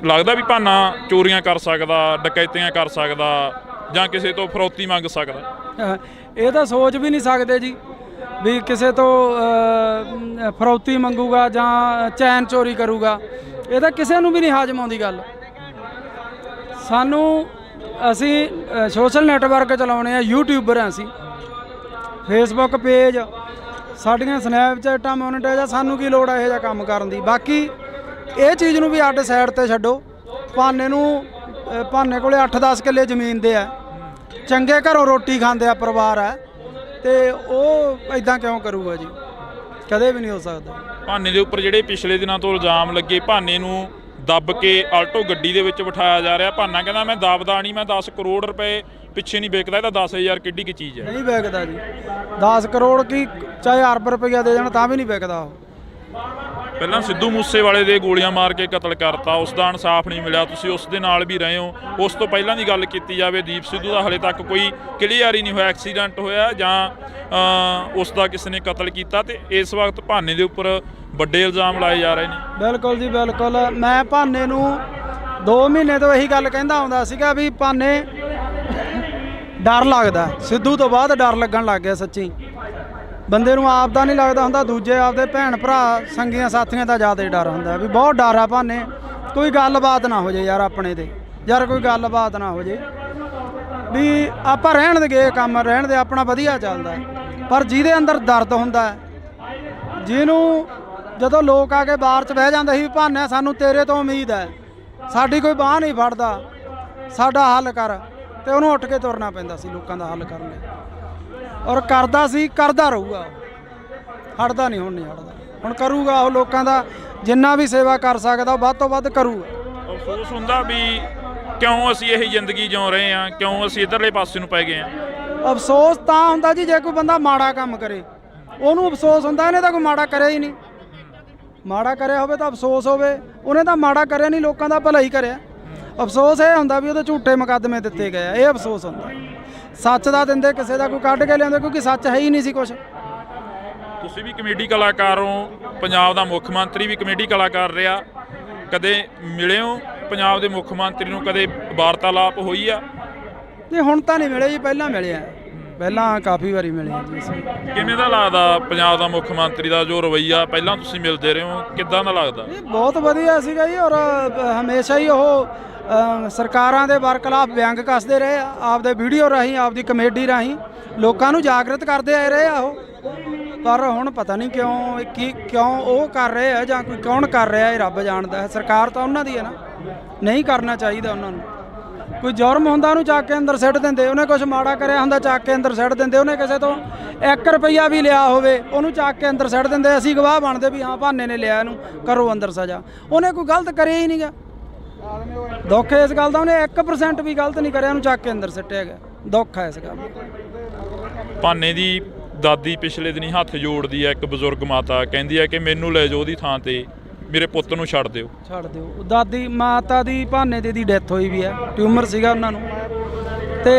ਲੱਗਦਾ ਵੀ ਭਾਨਾ ਚੋਰੀਆਂ ਕਰ ਸਕਦਾ, ਡਕੈਤੀਆਂ ਕਰ ਸਕਦਾ, ਜਾਂ ਕਿਸੇ ਤੋਂ ਫਰੌਤੀ ਮੰਗ ਸਕਦਾ? ਇਹ ਤਾਂ ਸੋਚ ਵੀ ਨਹੀਂ ਸਕਦੇ ਜੀ ਵੀ ਕਿਸੇ ਤੋਂ ਫਰੌਤੀ ਮੰਗੂਗਾ ਜਾਂ ਚੈਨ ਚੋਰੀ ਕਰੂਗਾ। ਇਹ ਤਾਂ ਕਿਸੇ ਨੂੰ ਵੀ ਨਹੀਂ ਹਾਜ਼ਮ ਆਉਂਦੀ ਗੱਲ। ਅਸੀਂ ਸੋਸ਼ਲ ਨੈਟਵਰਕ ਚਲਾਉਣੇ ਆ, ਯੂਟਿਊਬਰ ਆ ਅਸੀਂ, ਫੇਸਬੁੱਕ ਪੇਜ, ਸਾਡੀਆਂ ਸਨੈਪਚੈਟਾਂ ਮੋਨੀਟਾਈਜ਼ ਆ, ਸਾਨੂੰ ਕੀ ਲੋੜ ਆ ਇਹੋ ਜਿਹਾ ਕੰਮ ਕਰਨ ਦੀ। ਬਾਕੀ ਇਹ ਚੀਜ਼ ਨੂੰ ਵੀ ਅੱਡ ਸਾਈਡ ਤੇ ਛੱਡੋ। ਭਾਨੇ ਕੋਲੇ 8-10 ਕਿੱਲੇ ਜ਼ਮੀਨ ਦੇ ਆ, ਚੰਗੇ ਘਰੋਂ ਰੋਟੀ ਖਾਂਦੇ ਆ ਪਰਿਵਾਰ ਆ, ਤੇ ਉਹ ਇਦਾਂ ਕਿਉਂ ਕਰੂਗਾ ਜੀ? ਕਦੇ ਵੀ ਨਹੀਂ ਹੋ ਸਕਦਾ। ਭਾਨੇ ਦੇ ਉੱਪਰ ਜਿਹੜੇ ਪਿਛਲੇ ਦਿਨਾਂ ਤੋਂ ਇਲਜ਼ਾਮ ਲੱਗੇ, ਭਾਨੇ ਨੂੰ ਦੱਬ ਕੇ ਆਲਟੋ ਗੱਡੀ ਦੇ ਵਿੱਚ ਬਿਠਾਇਆ ਜਾ ਰਿਹਾ। ਭਾਨਾ ਕਹਿੰਦਾ ਮੈਂ ਦੱਬਦਾ ਨਹੀਂ, ਮੈਂ 10 ਕਰੋੜ ਰੁਪਏ ਪਿੱਛੇ ਨਹੀਂ ਵਿਕਦਾ, ਇਹ ਤਾਂ 10,000 ਕਿੱਡੀ ਕੀ ਚੀਜ਼ ਹੈ। ਨਹੀਂ ਵਿਕਦਾ ਜੀ, 10 ਕਰੋੜ ਕੀ ਚਾਹੇ ਅਰਬ ਰੁਪਈਆ ਦੇ ਦੇਣ ਤਾਂ ਵੀ ਨਹੀਂ ਵਿਕਦਾ ਉਹ। ਪਹਿਲਾਂ ਸਿੱਧੂ ਮੂਸੇਵਾਲੇ ਦੇ ਗੋਲੀਆਂ ਮਾਰ ਕੇ ਕਤਲ ਕਰਤਾ, ਉਸ ਦਾ ਇਨਸਾਫ ਨਹੀਂ ਮਿਲਿਆ, ਤੁਸੀਂ ਉਸ ਦੇ ਨਾਲ ਵੀ ਰਹੇ ਹੋ। ਉਸ ਤੋਂ ਪਹਿਲਾਂ ਦੀ ਗੱਲ ਕੀਤੀ ਜਾਵੇ, ਦੀਪ ਸਿੱਧੂ ਦਾ ਹਲੇ ਤੱਕ ਕੋਈ ਕਲੀਅਰ ਹੀ ਨਹੀਂ ਹੋਇਆ, ਐਕਸੀਡੈਂਟ ਹੋਇਆ ਜਾਂ ਉਸ ਦਾ ਕਿਸੇ ਨੇ ਕਤਲ ਕੀਤਾ, ਤੇ ਇਸ ਵਕਤ ਭਾਨੇ ਦੇ ਉੱਪਰ ਵੱਡੇ ਇਲਜ਼ਾਮ ਲਾਏ ਜਾ ਰਹੇ ਨੇ। ਬਿਲਕੁਲ ਜੀ ਬਿਲਕੁਲ। ਮੈਂ ਭਾਨੇ ਨੂੰ 2 ਮਹੀਨੇ ਤੋਂ ਇਹੀ ਗੱਲ ਕਹਿੰਦਾ ਆਉਂਦਾ ਸੀਗਾ ਵੀ ਭਾਨੇ ਡਰ ਲੱਗਦਾ, ਸਿੱਧੂ ਤੋਂ ਬਾਅਦ ਡਰ ਲੱਗਣ ਲੱਗ ਗਿਆ। ਸੱਚੀ ਬੰਦੇ ਨੂੰ ਆਪ ਦਾ ਨਹੀਂ ਲੱਗਦਾ ਹੁੰਦਾ, ਦੂਜੇ ਆਪਦੇ ਭੈਣ ਭਰਾ ਸੰਗੀਆਂ ਸਾਥੀਆਂ ਦਾ ਜ਼ਿਆਦਾ ਡਰ ਹੁੰਦਾ ਵੀ ਬਹੁਤ ਡਰ ਆ ਭਾਨੇ, ਕੋਈ ਗੱਲਬਾਤ ਨਾ ਹੋ ਜੇ ਯਾਰ ਆਪਣੇ ਤੇ, ਯਾਰ ਕੋਈ ਗੱਲਬਾਤ ਨਾ ਹੋ ਜੇ ਵੀ ਆਪਾਂ ਰਹਿਣ ਦੇ ਗਏ ਕੰਮ ਰਹਿਣ ਦੇ, ਆਪਣਾ ਵਧੀਆ ਚੱਲਦਾ। ਪਰ ਜਿਹਦੇ ਅੰਦਰ ਦਰਦ ਹੁੰਦਾ, ਜਿਹਨੂੰ ਜਦੋਂ ਲੋਕ ਆ ਕੇ ਬਾਹਰ 'ਚ ਬਹਿ ਜਾਂਦੇ ਸੀ ਵੀ ਭਾਨੇ ਸਾਨੂੰ ਤੇਰੇ ਤੋਂ ਉਮੀਦ ਹੈ, ਸਾਡੀ ਕੋਈ ਬਾਂਹ ਨਹੀਂ ਫੜਦਾ, ਸਾਡਾ ਹੱਲ ਕਰ, ਤੇ ਉਹਨੂੰ ਉੱਠ ਕੇ ਤੁਰਨਾ ਪੈਂਦਾ ਸੀ ਲੋਕਾਂ ਦਾ ਹੱਲ ਕਰਨ ਲਈ। ਔਰ ਕਰਦਾ ਸੀ, ਕਰਦਾ ਰਹੂਗਾ, ਹਟਦਾ ਨਹੀਂ, ਹੁਣ ਨਹੀਂ ਹਟਦਾ, ਹੁਣ ਕਰੂਗਾ ਉਹ ਲੋਕਾਂ ਦਾ ਜਿੰਨਾ ਵੀ ਸੇਵਾ ਕਰ ਸਕਦਾ ਉਹ ਵੱਧ ਤੋਂ ਵੱਧ ਕਰੂਗਾ। ਅਫਸੋਸ ਹੁੰਦਾ ਵੀ ਕਿਉਂ ਅਸੀਂ ਇਹ ਜ਼ਿੰਦਗੀ ਜਿਉ ਰਹੇ ਹਾਂ, ਕਿਉਂ ਅਸੀਂ ਇੱਧਰਲੇ ਪਾਸੇ ਨੂੰ ਪੈ ਗਏ ਹਾਂ। ਅਫਸੋਸ ਤਾਂ ਹੁੰਦਾ ਜੀ ਜੇ ਕੋਈ ਬੰਦਾ ਮਾੜਾ ਕੰਮ ਕਰੇ, ਉਹਨੂੰ ਅਫਸੋਸ ਹੁੰਦਾ, ਇਹਨੇ ਤਾਂ ਕੋਈ ਮਾੜਾ ਕਰਿਆ ਹੀ ਨਹੀਂ। ਮਾੜਾ ਕਰਿਆ ਹੋਵੇ ਤਾਂ ਅਫਸੋਸ ਹੋਵੇ, ਉਹਨੇ ਤਾਂ ਮਾੜਾ ਕਰਿਆ ਨਹੀਂ, ਲੋਕਾਂ ਦਾ ਭਲਾ ਹੀ ਕਰਿਆ। ਅਫਸੋਸ ਇਹ ਹੁੰਦਾ ਵੀ ਉਹਦੇ ਝੂਠੇ ਮੁਕੱਦਮੇ ਦਿੱਤੇ ਗਏ ਆ, ਇਹ ਅਫਸੋਸ ਹੁੰਦਾ। ਸੱਚ ਦਾ ਦਿੰਦੇ ਕਿਸੇ ਦਾ ਕੋਈ ਕੱਢ ਕੇ ਲਿਆਉਂਦੇ, ਕਿਉਂਕਿ ਸੱਚ ਹੈ ਹੀ ਨਹੀਂ ਸੀ ਕੁਛ। ਤੁਸੀਂ ਵੀ ਕਮੇਡੀ ਕਲਾਕਾਰ ਹੋ, ਪੰਜਾਬ ਦਾ ਮੁੱਖ ਮੰਤਰੀ ਵੀ ਕਮੇਡੀ ਕਲਾਕਾਰ ਰਿਹਾ, ਕਦੇ ਮਿਲੇ ਹੋ ਪੰਜਾਬ ਦੇ ਮੁੱਖ ਮੰਤਰੀ ਨੂੰ, ਕਦੇ ਵਾਰਤਾਲਾਪ ਹੋਈ ਆ? ਨਹੀਂ ਹੁਣ ਤਾਂ ਨਹੀਂ ਮਿਲੇ ਜੀ, ਪਹਿਲਾਂ ਮਿਲੇ ਆ, ਪਹਿਲਾਂ ਕਾਫੀ ਵਾਰੀ ਮਿਲੇ ਆ ਜੀ ਅਸੀਂ। ਕਿਵੇਂ ਦਾ ਲੱਗਦਾ ਪੰਜਾਬ ਦਾ ਮੁੱਖ ਮੰਤਰੀ ਦਾ ਜੋ ਰਵੱਈਆ, ਪਹਿਲਾਂ ਤੁਸੀਂ ਮਿਲਦੇ ਰਹੇ ਹੋ, ਕਿੱਦਾਂ ਦਾ ਲੱਗਦਾ? ਇਹ ਬਹੁਤ ਵਧੀਆ ਸੀਗਾ ਜੀ, ਔਰ ਹਮੇਸ਼ਾ ਹੀ ਉਹ ਸਰਕਾਰਾਂ ਦੇ ਬਰਖਲਾਫ ਵਿਅੰਗ ਕੱਸਦੇ ਰਹੇ ਆ, ਆਪਦੇ ਵੀਡੀਓ ਰਾਹੀਂ, ਆਪਦੀ ਕਮੇਡੀ ਰਾਹੀਂ ਲੋਕਾਂ ਨੂੰ ਜਾਗਰਤ ਕਰਦੇ ਆਏ ਰਹੇ ਆ ਉਹ। ਪਰ ਹੁਣ ਪਤਾ ਨਹੀਂ ਕਿਉਂ ਉਹ ਕਰ ਰਹੇ ਆ ਜਾਂ ਕੋਈ ਕੌਣ ਕਰ ਰਿਹਾ, ਇਹ ਰੱਬ ਜਾਣਦਾ ਹੈ। ਸਰਕਾਰ ਤਾਂ ਉਹਨਾਂ ਦੀ ਹੈ ਨਾ, ਨਹੀਂ ਕਰਨਾ ਚਾਹੀਦਾ ਉਹਨਾਂ ਨੂੰ। ਕੋਈ ਜੁਰਮ ਹੁੰਦਾ ਉਹਨੂੰ ਚੱਕ ਕੇ ਅੰਦਰ ਸਿੱਟ ਦਿੰਦੇ, ਉਹਨੇ ਕੁਝ ਮਾੜਾ ਕਰਿਆ ਹੁੰਦਾ ਚੱਕ ਕੇ ਅੰਦਰ ਸਿੱਟ ਦਿੰਦੇ, ਉਹਨੇ ਕਿਸੇ ਤੋਂ 1 ਰੁਪਈਆ ਵੀ ਲਿਆ ਹੋਵੇ ਉਹਨੂੰ ਚੱਕ ਕੇ ਅੰਦਰ ਸਿੱਟ ਦਿੰਦੇ, ਅਸੀਂ ਗਵਾਹ ਬਣਦੇ ਵੀ ਹਾਂ ਭਾਨੇ ਨੇ ਲਿਆ, ਇਹਨੂੰ ਕਰੋ ਅੰਦਰ ਸਜ਼ਾ। ਉਹਨੇ ਕੋਈ ਗਲਤ ਕਰਿਆ ਹੀ ਨਹੀਂਗਾ। ਦੁੱਖ ਇਸ ਗੱਲ ਦਾ, ਉਹਨੇ 1% ਵੀ ਗਲਤ ਨਹੀਂ ਕਰਿਆ, ਉਹਨੂੰ ਚੱਕ ਕੇ ਅੰਦਰ ਸਿੱਟਿਆ ਗਿਆ। ਦੁੱਖ ਹੈ ਇਸ ਗੱਲ ਦਾ। ਭਾਨੇ ਦੀ ਦਾਦੀ ਪਿਛਲੇ ਦਿਨੀ ਹੱਥ ਜੋੜਦੀ ਹੈ, ਇੱਕ ਬਜ਼ੁਰਗ ਮਾਤਾ ਕਹਿੰਦੀ ਹੈ ਕਿ ਮੈਨੂੰ ਲੈ ਜਾਓ ਉਹਦੀ ਥਾਂ ਤੇ, ਮੇਰੇ ਪੁੱਤ ਨੂੰ ਛੱਡ ਦਿਓ। ਛੱਡ ਦਿਓ। ਦਾਦੀ ਮਾਤਾ ਦੀ ਭਾਨੇ ਦੀ ਡੈਥ ਹੋਈ ਵੀ ਹੈ, ਟਿਊਮਰ ਸੀਗਾ ਉਹਨਾਂ ਨੂੰ, ਤੇ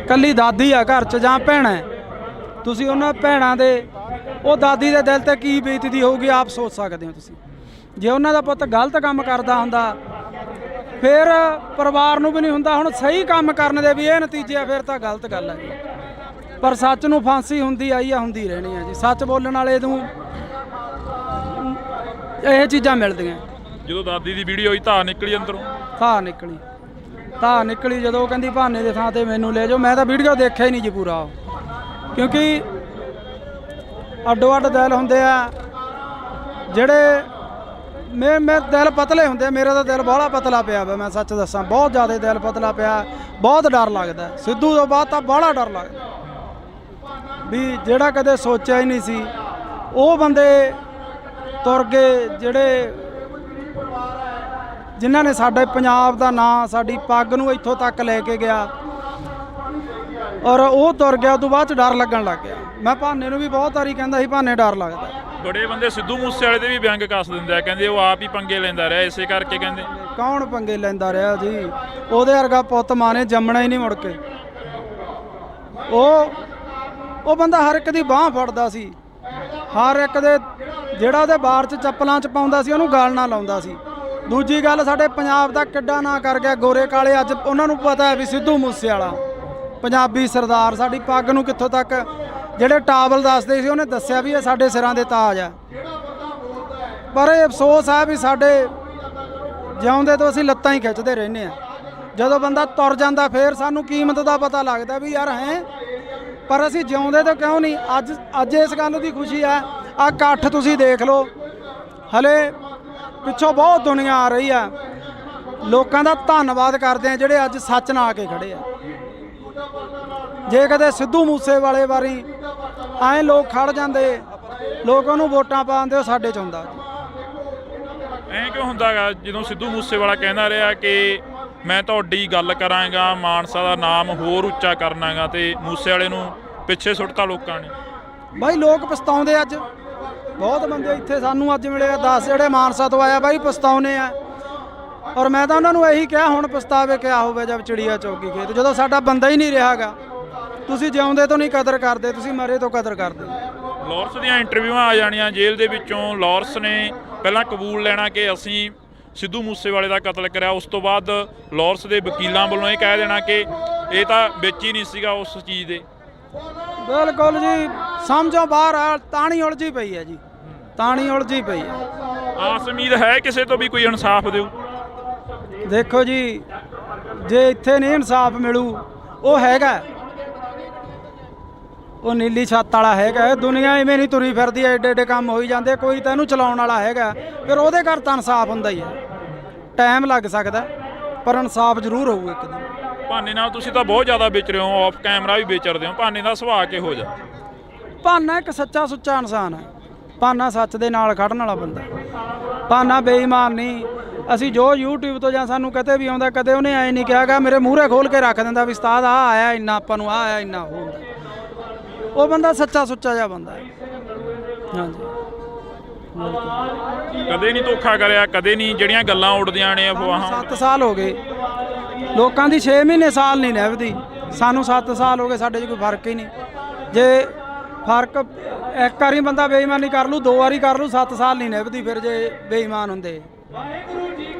ਕੱਲੀ ਦਾਦੀ ਆ ਘਰ 'ਚ ਜਾਂ ਭੈਣਾਂ। ਤੁਸੀਂ ਉਹਨਾਂ ਭੈਣਾਂ ਦੇ, ਉਹ ਦਾਦੀ ਦੇ ਦਿਲ ਤੇ ਕੀ ਬੀਤਦੀ ਹੋਊਗੀ ਆਪ ਸੋਚ ਸਕਦੇ ਹੋ ਤੁਸੀਂ। ਜੇ ਉਹਨਾਂ ਦਾ ਪੁੱਤ ਗਲਤ ਕੰਮ ਕਰਦਾ ਹੁੰਦਾ ਫਿਰ ਪਰਿਵਾਰ ਨੂੰ ਵੀ ਨਹੀਂ ਹੁੰਦਾ। ਹੁਣ ਸਹੀ ਕੰਮ ਕਰਨ ਦੇ ਵੀ ਇਹ ਨਤੀਜੇ ਆ, ਫਿਰ ਤਾਂ ਗਲਤ ਗੱਲ ਹੈ। ਪਰ ਸੱਚ ਨੂੰ ਫਾਂਸੀ ਹੁੰਦੀ ਆਈ ਆ, ਹੁੰਦੀ ਰਹਿਣੀ ਆ ਜੀ। ਸੱਚ ਬੋਲਣ ਵਾਲੇ ਨੂੰ ਇਹ ਚੀਜ਼ਾਂ ਮਿਲਦੀਆਂ। ਜਦੋਂ ਦਾਦੀ ਦੀ ਵੀਡੀਓ ਹੋਈ ਧਾਰ ਨਿਕਲੀ ਅੰਦਰੋਂ, ਧਾਰ ਨਿਕਲੀ ਜਦੋਂ ਉਹ ਕਹਿੰਦੀ ਭਾਨੇ ਦੇ ਥਾਂ ਤੇ ਮੈਨੂੰ ਲੈ ਜਾਓ। ਮੈਂ ਤਾਂ ਵੀਡੀਓ ਦੇਖਿਆ ਹੀ ਨਹੀਂ ਜੀ ਪੂਰਾ, ਕਿਉਂਕਿ ਅੱਡੋ ਅੱਡ ਦਿਲ ਹੁੰਦੇ ਆ ਜਿਹੜੇ ਮੇਰੇ ਦਿਲ ਪਤਲੇ ਹੁੰਦੇ ਆ। ਮੇਰਾ ਤਾਂ ਦਿਲ ਬਾਹਲਾ ਪਤਲਾ ਪਿਆ ਵਾ, ਮੈਂ ਸੱਚ ਦੱਸਾਂ, ਬਹੁਤ ਜ਼ਿਆਦਾ ਦਿਲ ਪਤਲਾ ਪਿਆ। ਬਹੁਤ ਡਰ ਲੱਗਦਾ ਸਿੱਧੂ ਤੋਂ ਬਾਅਦ ਤਾਂ ਬਾਹਲਾ ਡਰ ਲੱਗਦਾ ਵੀ ਜਿਹੜਾ ਕਦੇ ਸੋਚਿਆ ਹੀ ਨਹੀਂ ਸੀ ਉਹ ਬੰਦੇ ਤੁਰ ਗਏ, ਜਿਨ੍ਹਾਂ ਨੇ ਸਾਡੇ ਪੰਜਾਬ ਦਾ ਨਾਂ, ਸਾਡੀ ਪੱਗ ਨੂੰ ਇੱਥੋਂ ਤੱਕ ਲੈ ਕੇ ਗਿਆ, ਔਰ ਉਹ ਤੁਰ ਗਿਆ। ਉਦੋਂ ਬਾਅਦ 'ਚ ਡਰ ਲੱਗਣ ਲੱਗ ਗਿਆ। ਮੈਂ ਭਾਨੇ ਨੂੰ ਵੀ ਬਹੁਤ ਵਾਰੀ ਕਹਿੰਦਾ ਸੀ ਭਾਨੇ ਡਰ ਲੱਗਦਾ। ਬੜੇ ਬੰਦੇ ਸਿੱਧੂ ਮੂਸੇਵਾਲੇ ਦੇ ਵੀ ਵਿਅੰਗ ਕੱਸ ਦਿੰਦੇ ਆ, ਕਹਿੰਦੇ ਉਹ ਆਪ ਹੀ ਪੰਗੇ ਲੈਂਦਾ ਰਿਹਾ, ਇਸੇ ਕਰਕੇ ਕਹਿੰਦੇ। ਕੌਣ ਪੰਗੇ ਲੈਂਦਾ ਰਿਹਾ ਜੀ? ਉਹਦੇ ਵਰਗਾ ਪੁੱਤ ਮਾਂ ਨੇ ਜੰਮਣਾ ਹੀ ਨਹੀਂ ਮੁੜ ਕੇ। ਉਹ ਬੰਦਾ ਹਰ ਇੱਕ ਦੀ ਬਾਂਹ ਫੜਦਾ ਸੀ, ਹਰ ਇੱਕ ਦੇ, ਜਿਹੜਾ ਉਹਦੇ ਬਾਰ 'ਚ ਚੱਪਲਾਂ 'ਚ ਪਾਉਂਦਾ ਸੀ ਉਹਨੂੰ ਗਾਲ ਨਾ ਲਾਉਂਦਾ ਸੀ। ਦੂਜੀ ਗੱਲ, ਸਾਡੇ ਪੰਜਾਬ ਦਾ ਕਿੱਡਾ ਨਾਂ ਕਰ ਗਿਆ ਗੋਰੇ ਕਾਲੇ। ਅੱਜ ਉਹਨਾਂ ਨੂੰ ਪਤਾ ਹੈ ਵੀ ਸਿੱਧੂ ਮੂਸੇਵਾਲਾ ਪੰਜਾਬੀ ਸਰਦਾਰ, ਸਾਡੀ ਪੱਗ ਨੂੰ ਕਿੱਥੋਂ ਤੱਕ, ਜਿਹੜੇ ਟਾਵਲ ਦੱਸਦੇ ਸੀ ਉਹਨੇ ਦੱਸਿਆ ਵੀ ਇਹ ਸਾਡੇ ਸਿਰਾਂ ਦੇ ਤਾਜ ਆ। ਪਰ ਇਹ ਅਫਸੋਸ ਹੈ ਵੀ ਸਾਡੇ ਜਿਉਂਦੇ ਤੋਂ ਅਸੀਂ ਲੱਤਾਂ ਹੀ ਖਿੱਚਦੇ ਰਹਿੰਦੇ ਆ। ਜਦੋਂ ਬੰਦਾ ਤੁਰ ਜਾਂਦਾ ਫਿਰ ਸਾਨੂੰ ਕੀਮਤ ਦਾ ਪਤਾ ਲੱਗਦਾ ਵੀ ਯਾਰ ਹੈ, ਪਰ ਅਸੀਂ ਜਿਉਂਦੇ ਤੋਂ ਕਿਉਂ ਨਹੀਂ। ਅੱਜ ਇਸ ਗੱਲ ਦੀ ਖੁਸ਼ੀ ਆ। ਆਹ ਇਕੱਠ ਤੁਸੀਂ ਦੇਖ ਲਓ, ਹਲੇ ਪਿੱਛੋਂ ਬਹੁਤ ਦੁਨੀਆ ਆ ਰਹੀ ਆ। ਲੋਕਾਂ ਦਾ ਧੰਨਵਾਦ ਕਰਦੇ ਆ ਜਿਹੜੇ ਅੱਜ ਸੱਚ ਨਾਲ ਆ ਕੇ ਖੜੇ ਆ। ਜੇ ਕਦੇ ਸਿੱਧੂ ਮੂਸੇਵਾਲੇ ਵਾਰੀ ਐਂ ਲੋਕ ਖੜ ਜਾਂਦੇ, ਲੋਕ ਉਹਨੂੰ ਵੋਟਾਂ ਪਾਉਂਦੇ, ਉਹ ਸਾਡੇ 'ਚ ਹੁੰਦਾ। ਐਂ ਕਿਉਂ ਹੁੰਦਾ ਗਾ ਜਦੋਂ ਸਿੱਧੂ ਮੂਸੇਵਾਲਾ ਕਹਿੰਦਾ ਰਿਹਾ ਕਿ ਮੈਂ ਤੁਹਾਡੀ ਗੱਲ ਕਰਾਂਗਾ, ਮਾਨਸਾ ਦਾ ਨਾਮ ਹੋਰ ਉੱਚਾ ਕਰਨਾਗਾ, ਤੇ ਮੂਸੇ ਵਾਲੇ ਨੂੰ ਪਿੱਛੇ ਸੁੱਟਤਾ ਲੋਕਾਂ ਨੇ? ਬਾਈ ਲੋਕ ਪਛਤਾਉਂਦੇ ਅੱਜ, ਬਹੁਤ ਬੰਦੇ ਇੱਥੇ ਸਾਨੂੰ ਅੱਜ ਮਿਲੇ 10 ਜਿਹੜੇ ਮਾਨਸਾ ਤੋਂ ਆਇਆ ਬਾਈ ਪਛਤਾਉਨੇ ਆ। ਔਰ ਮੈਂ ਤਾਂ ਉਹਨਾਂ ਨੂੰ ਇਹੀ ਕਿਹਾ ਹੁਣ ਪਛਤਾਵੇ ਕਿਆ ਹੋਵੇ ਜਦ ਚਿੜੀਆ ਚੌਗੀ ਖੇਤ, ਜਦੋਂ ਸਾਡਾ ਬੰਦਾ ਹੀ ਨਹੀਂ ਰਿਹਾਗਾ। ਤੁਸੀਂ ਜਿਉਂਦੇ ਤੋਂ ਨਹੀਂ ਕਦਰ ਕਰਦੇ, ਤੁਸੀਂ ਮਰੇ ਤੋਂ ਕਦਰ ਕਰਦੇ। ਲਾਰੈਂਸ ਦੀਆਂ ਇੰਟਰਵਿਊਆਂ ਆ ਜਾਣੀਆਂ ਜੇਲ੍ਹ ਦੇ ਵਿੱਚੋਂ, ਲਾਰੈਂਸ ਨੇ ਪਹਿਲਾਂ ਕਬੂਲ ਲੈਣਾ ਕਿ ਅਸੀਂ ਸਿੱਧੂ ਮੂਸੇਵਾਲੇ ਦਾ ਕਤਲ ਕਰਿਆ, ਉਸ ਤੋਂ ਬਾਅਦ ਲਾਰੈਂਸ ਦੇ ਵਕੀਲਾਂ ਵੱਲੋਂ ਇਹ ਕਹਿ ਦੇਣਾ ਕਿ ਇਹ ਤਾਂ ਵਿੱਚ ਹੀ ਨਹੀਂ ਸੀਗਾ ਉਸ ਚੀਜ਼ ਦੇ। ਬਿਲਕੁਲ ਜੀ, ਸਮਝੋ ਬਾਹਰ ਆ, ਤਾਣੀ ਉਲਝੀ ਪਈ ਹੈ ਜੀ, ਤਾਣੀ ਉਲਝੀ ਪਈ ਹੈ। ਆਸ ਉਮੀਦ ਹੈ ਕਿਸੇ ਤੋਂ ਵੀ ਕੋਈ ਇਨਸਾਫ ਦਿਓ? ਦੇਖੋ ਜੀ, ਜੇ ਇੱਥੇ ਨਹੀਂ ਇਨਸਾਫ ਮਿਲੂ, ਉਹ ਹੈਗਾ, ਉਹ ਨੀਲੀ ਛੱਤ ਵਾਲਾ ਹੈਗਾ। ਦੁਨੀਆ ਇਵੇਂ ਨਹੀਂ ਤੁਰੀ ਫਿਰਦੀ, ਐਡੇ ਐਡੇ ਕੰਮ ਹੋਈ ਜਾਂਦੇ, ਕੋਈ ਤਾਂ ਇਹਨੂੰ ਚਲਾਉਣ ਵਾਲਾ ਹੈਗਾ, ਫਿਰ ਉਹਦੇ ਘਰ ਤਾਂ ਇਨਸਾਫ ਹੁੰਦਾ ਹੀ ਹੈ। ਟਾਈਮ ਲੱਗ ਸਕਦਾ ਪਰ ਇਨਸਾਫ ਜ਼ਰੂਰ ਹੋਊ ਇੱਕ ਦਿਨ। ਭਾਨੇ ਨਾਲ ਤੁਸੀਂ ਤਾਂ ਬਹੁਤ ਜ਼ਿਆਦਾ ਵਿਚਰੇ ਹੋ, ਆਫ ਕੈਮਰਾ ਵੀ ਵਿਚਰਦੇ ਹੋ, ਭਾਨੇ ਦਾ ਸੁਭਾਅ ਕਿਹੋ ਜਿਹਾ? ਭਾਨਾ ਇੱਕ ਸੱਚਾ ਸੁੱਚਾ ਇਨਸਾਨ ਹੈ, ਭਾਨਾ ਸੱਚ ਦੇ ਨਾਲ ਖੜਨ ਵਾਲਾ ਬੰਦਾ, ਭਾਨਾ ਬੇਈਮਾਨ ਨਹੀਂ। ਅਸੀਂ ਜੋ YouTube ਤੋਂ ਜਾਂ ਸਾਨੂੰ ਕਦੇ ਵੀ ਆਉਂਦਾ, ਕਦੇ ਉਹਨੇ ਐਂ ਨਹੀਂ ਕਿਹਾਗਾ ਮੇਰੇ ਮੂਹਰੇ ਖੋਲ ਕੇ ਰੱਖ ਦਿੰਦਾ ਵੀ ਉਸਤਾਦ ਆ ਆਇਆ ਇੰਨਾ, ਆਪਾਂ ਨੂੰ ਆ ਆਇਆ ਇੰਨਾ ਹੁੰਦਾ। ਉਹ ਬੰਦਾ ਸੱਚਾ ਸੁੱਚਾ ਜਿਹਾ ਬੰਦਾ ਹੈ। ਹਾਂਜੀ, ਕਦੇ ਨਹੀਂ ਧੋਖਾ ਕਰਿਆ, ਕਦੇ ਨਹੀਂ ਜਿਹੜੀਆਂ ਗੱਲਾਂ ਉੱਡਦੀਆਂ ਨੇ ਅਫਵਾਹਾਂ। 7 ਸਾਲ ਹੋ ਗਏ, ਲੋਕਾਂ ਦੀ 6 ਮਹੀਨੇ ਸਾਲ ਨਹੀਂ ਨਿਭਦੀ, ਸਾਨੂੰ 7 ਸਾਲ ਹੋ ਗਏ, ਸਾਡੇ 'ਚ ਕੋਈ ਫਰਕ ਹੀ ਨਹੀਂ। ਜੇ ਫਰਕ ਇੱਕ ਵਾਰੀ ਬੰਦਾ ਬੇਈਮਾਨੀ ਕਰ ਲੂ, 2 ਵਾਰੀ ਕਰ ਲੂ, 7 ਸਾਲ ਨਹੀਂ ਨਿਭਦੀ ਫਿਰ ਜੇ ਬੇਈਮਾਨ ਹੁੰਦੇ।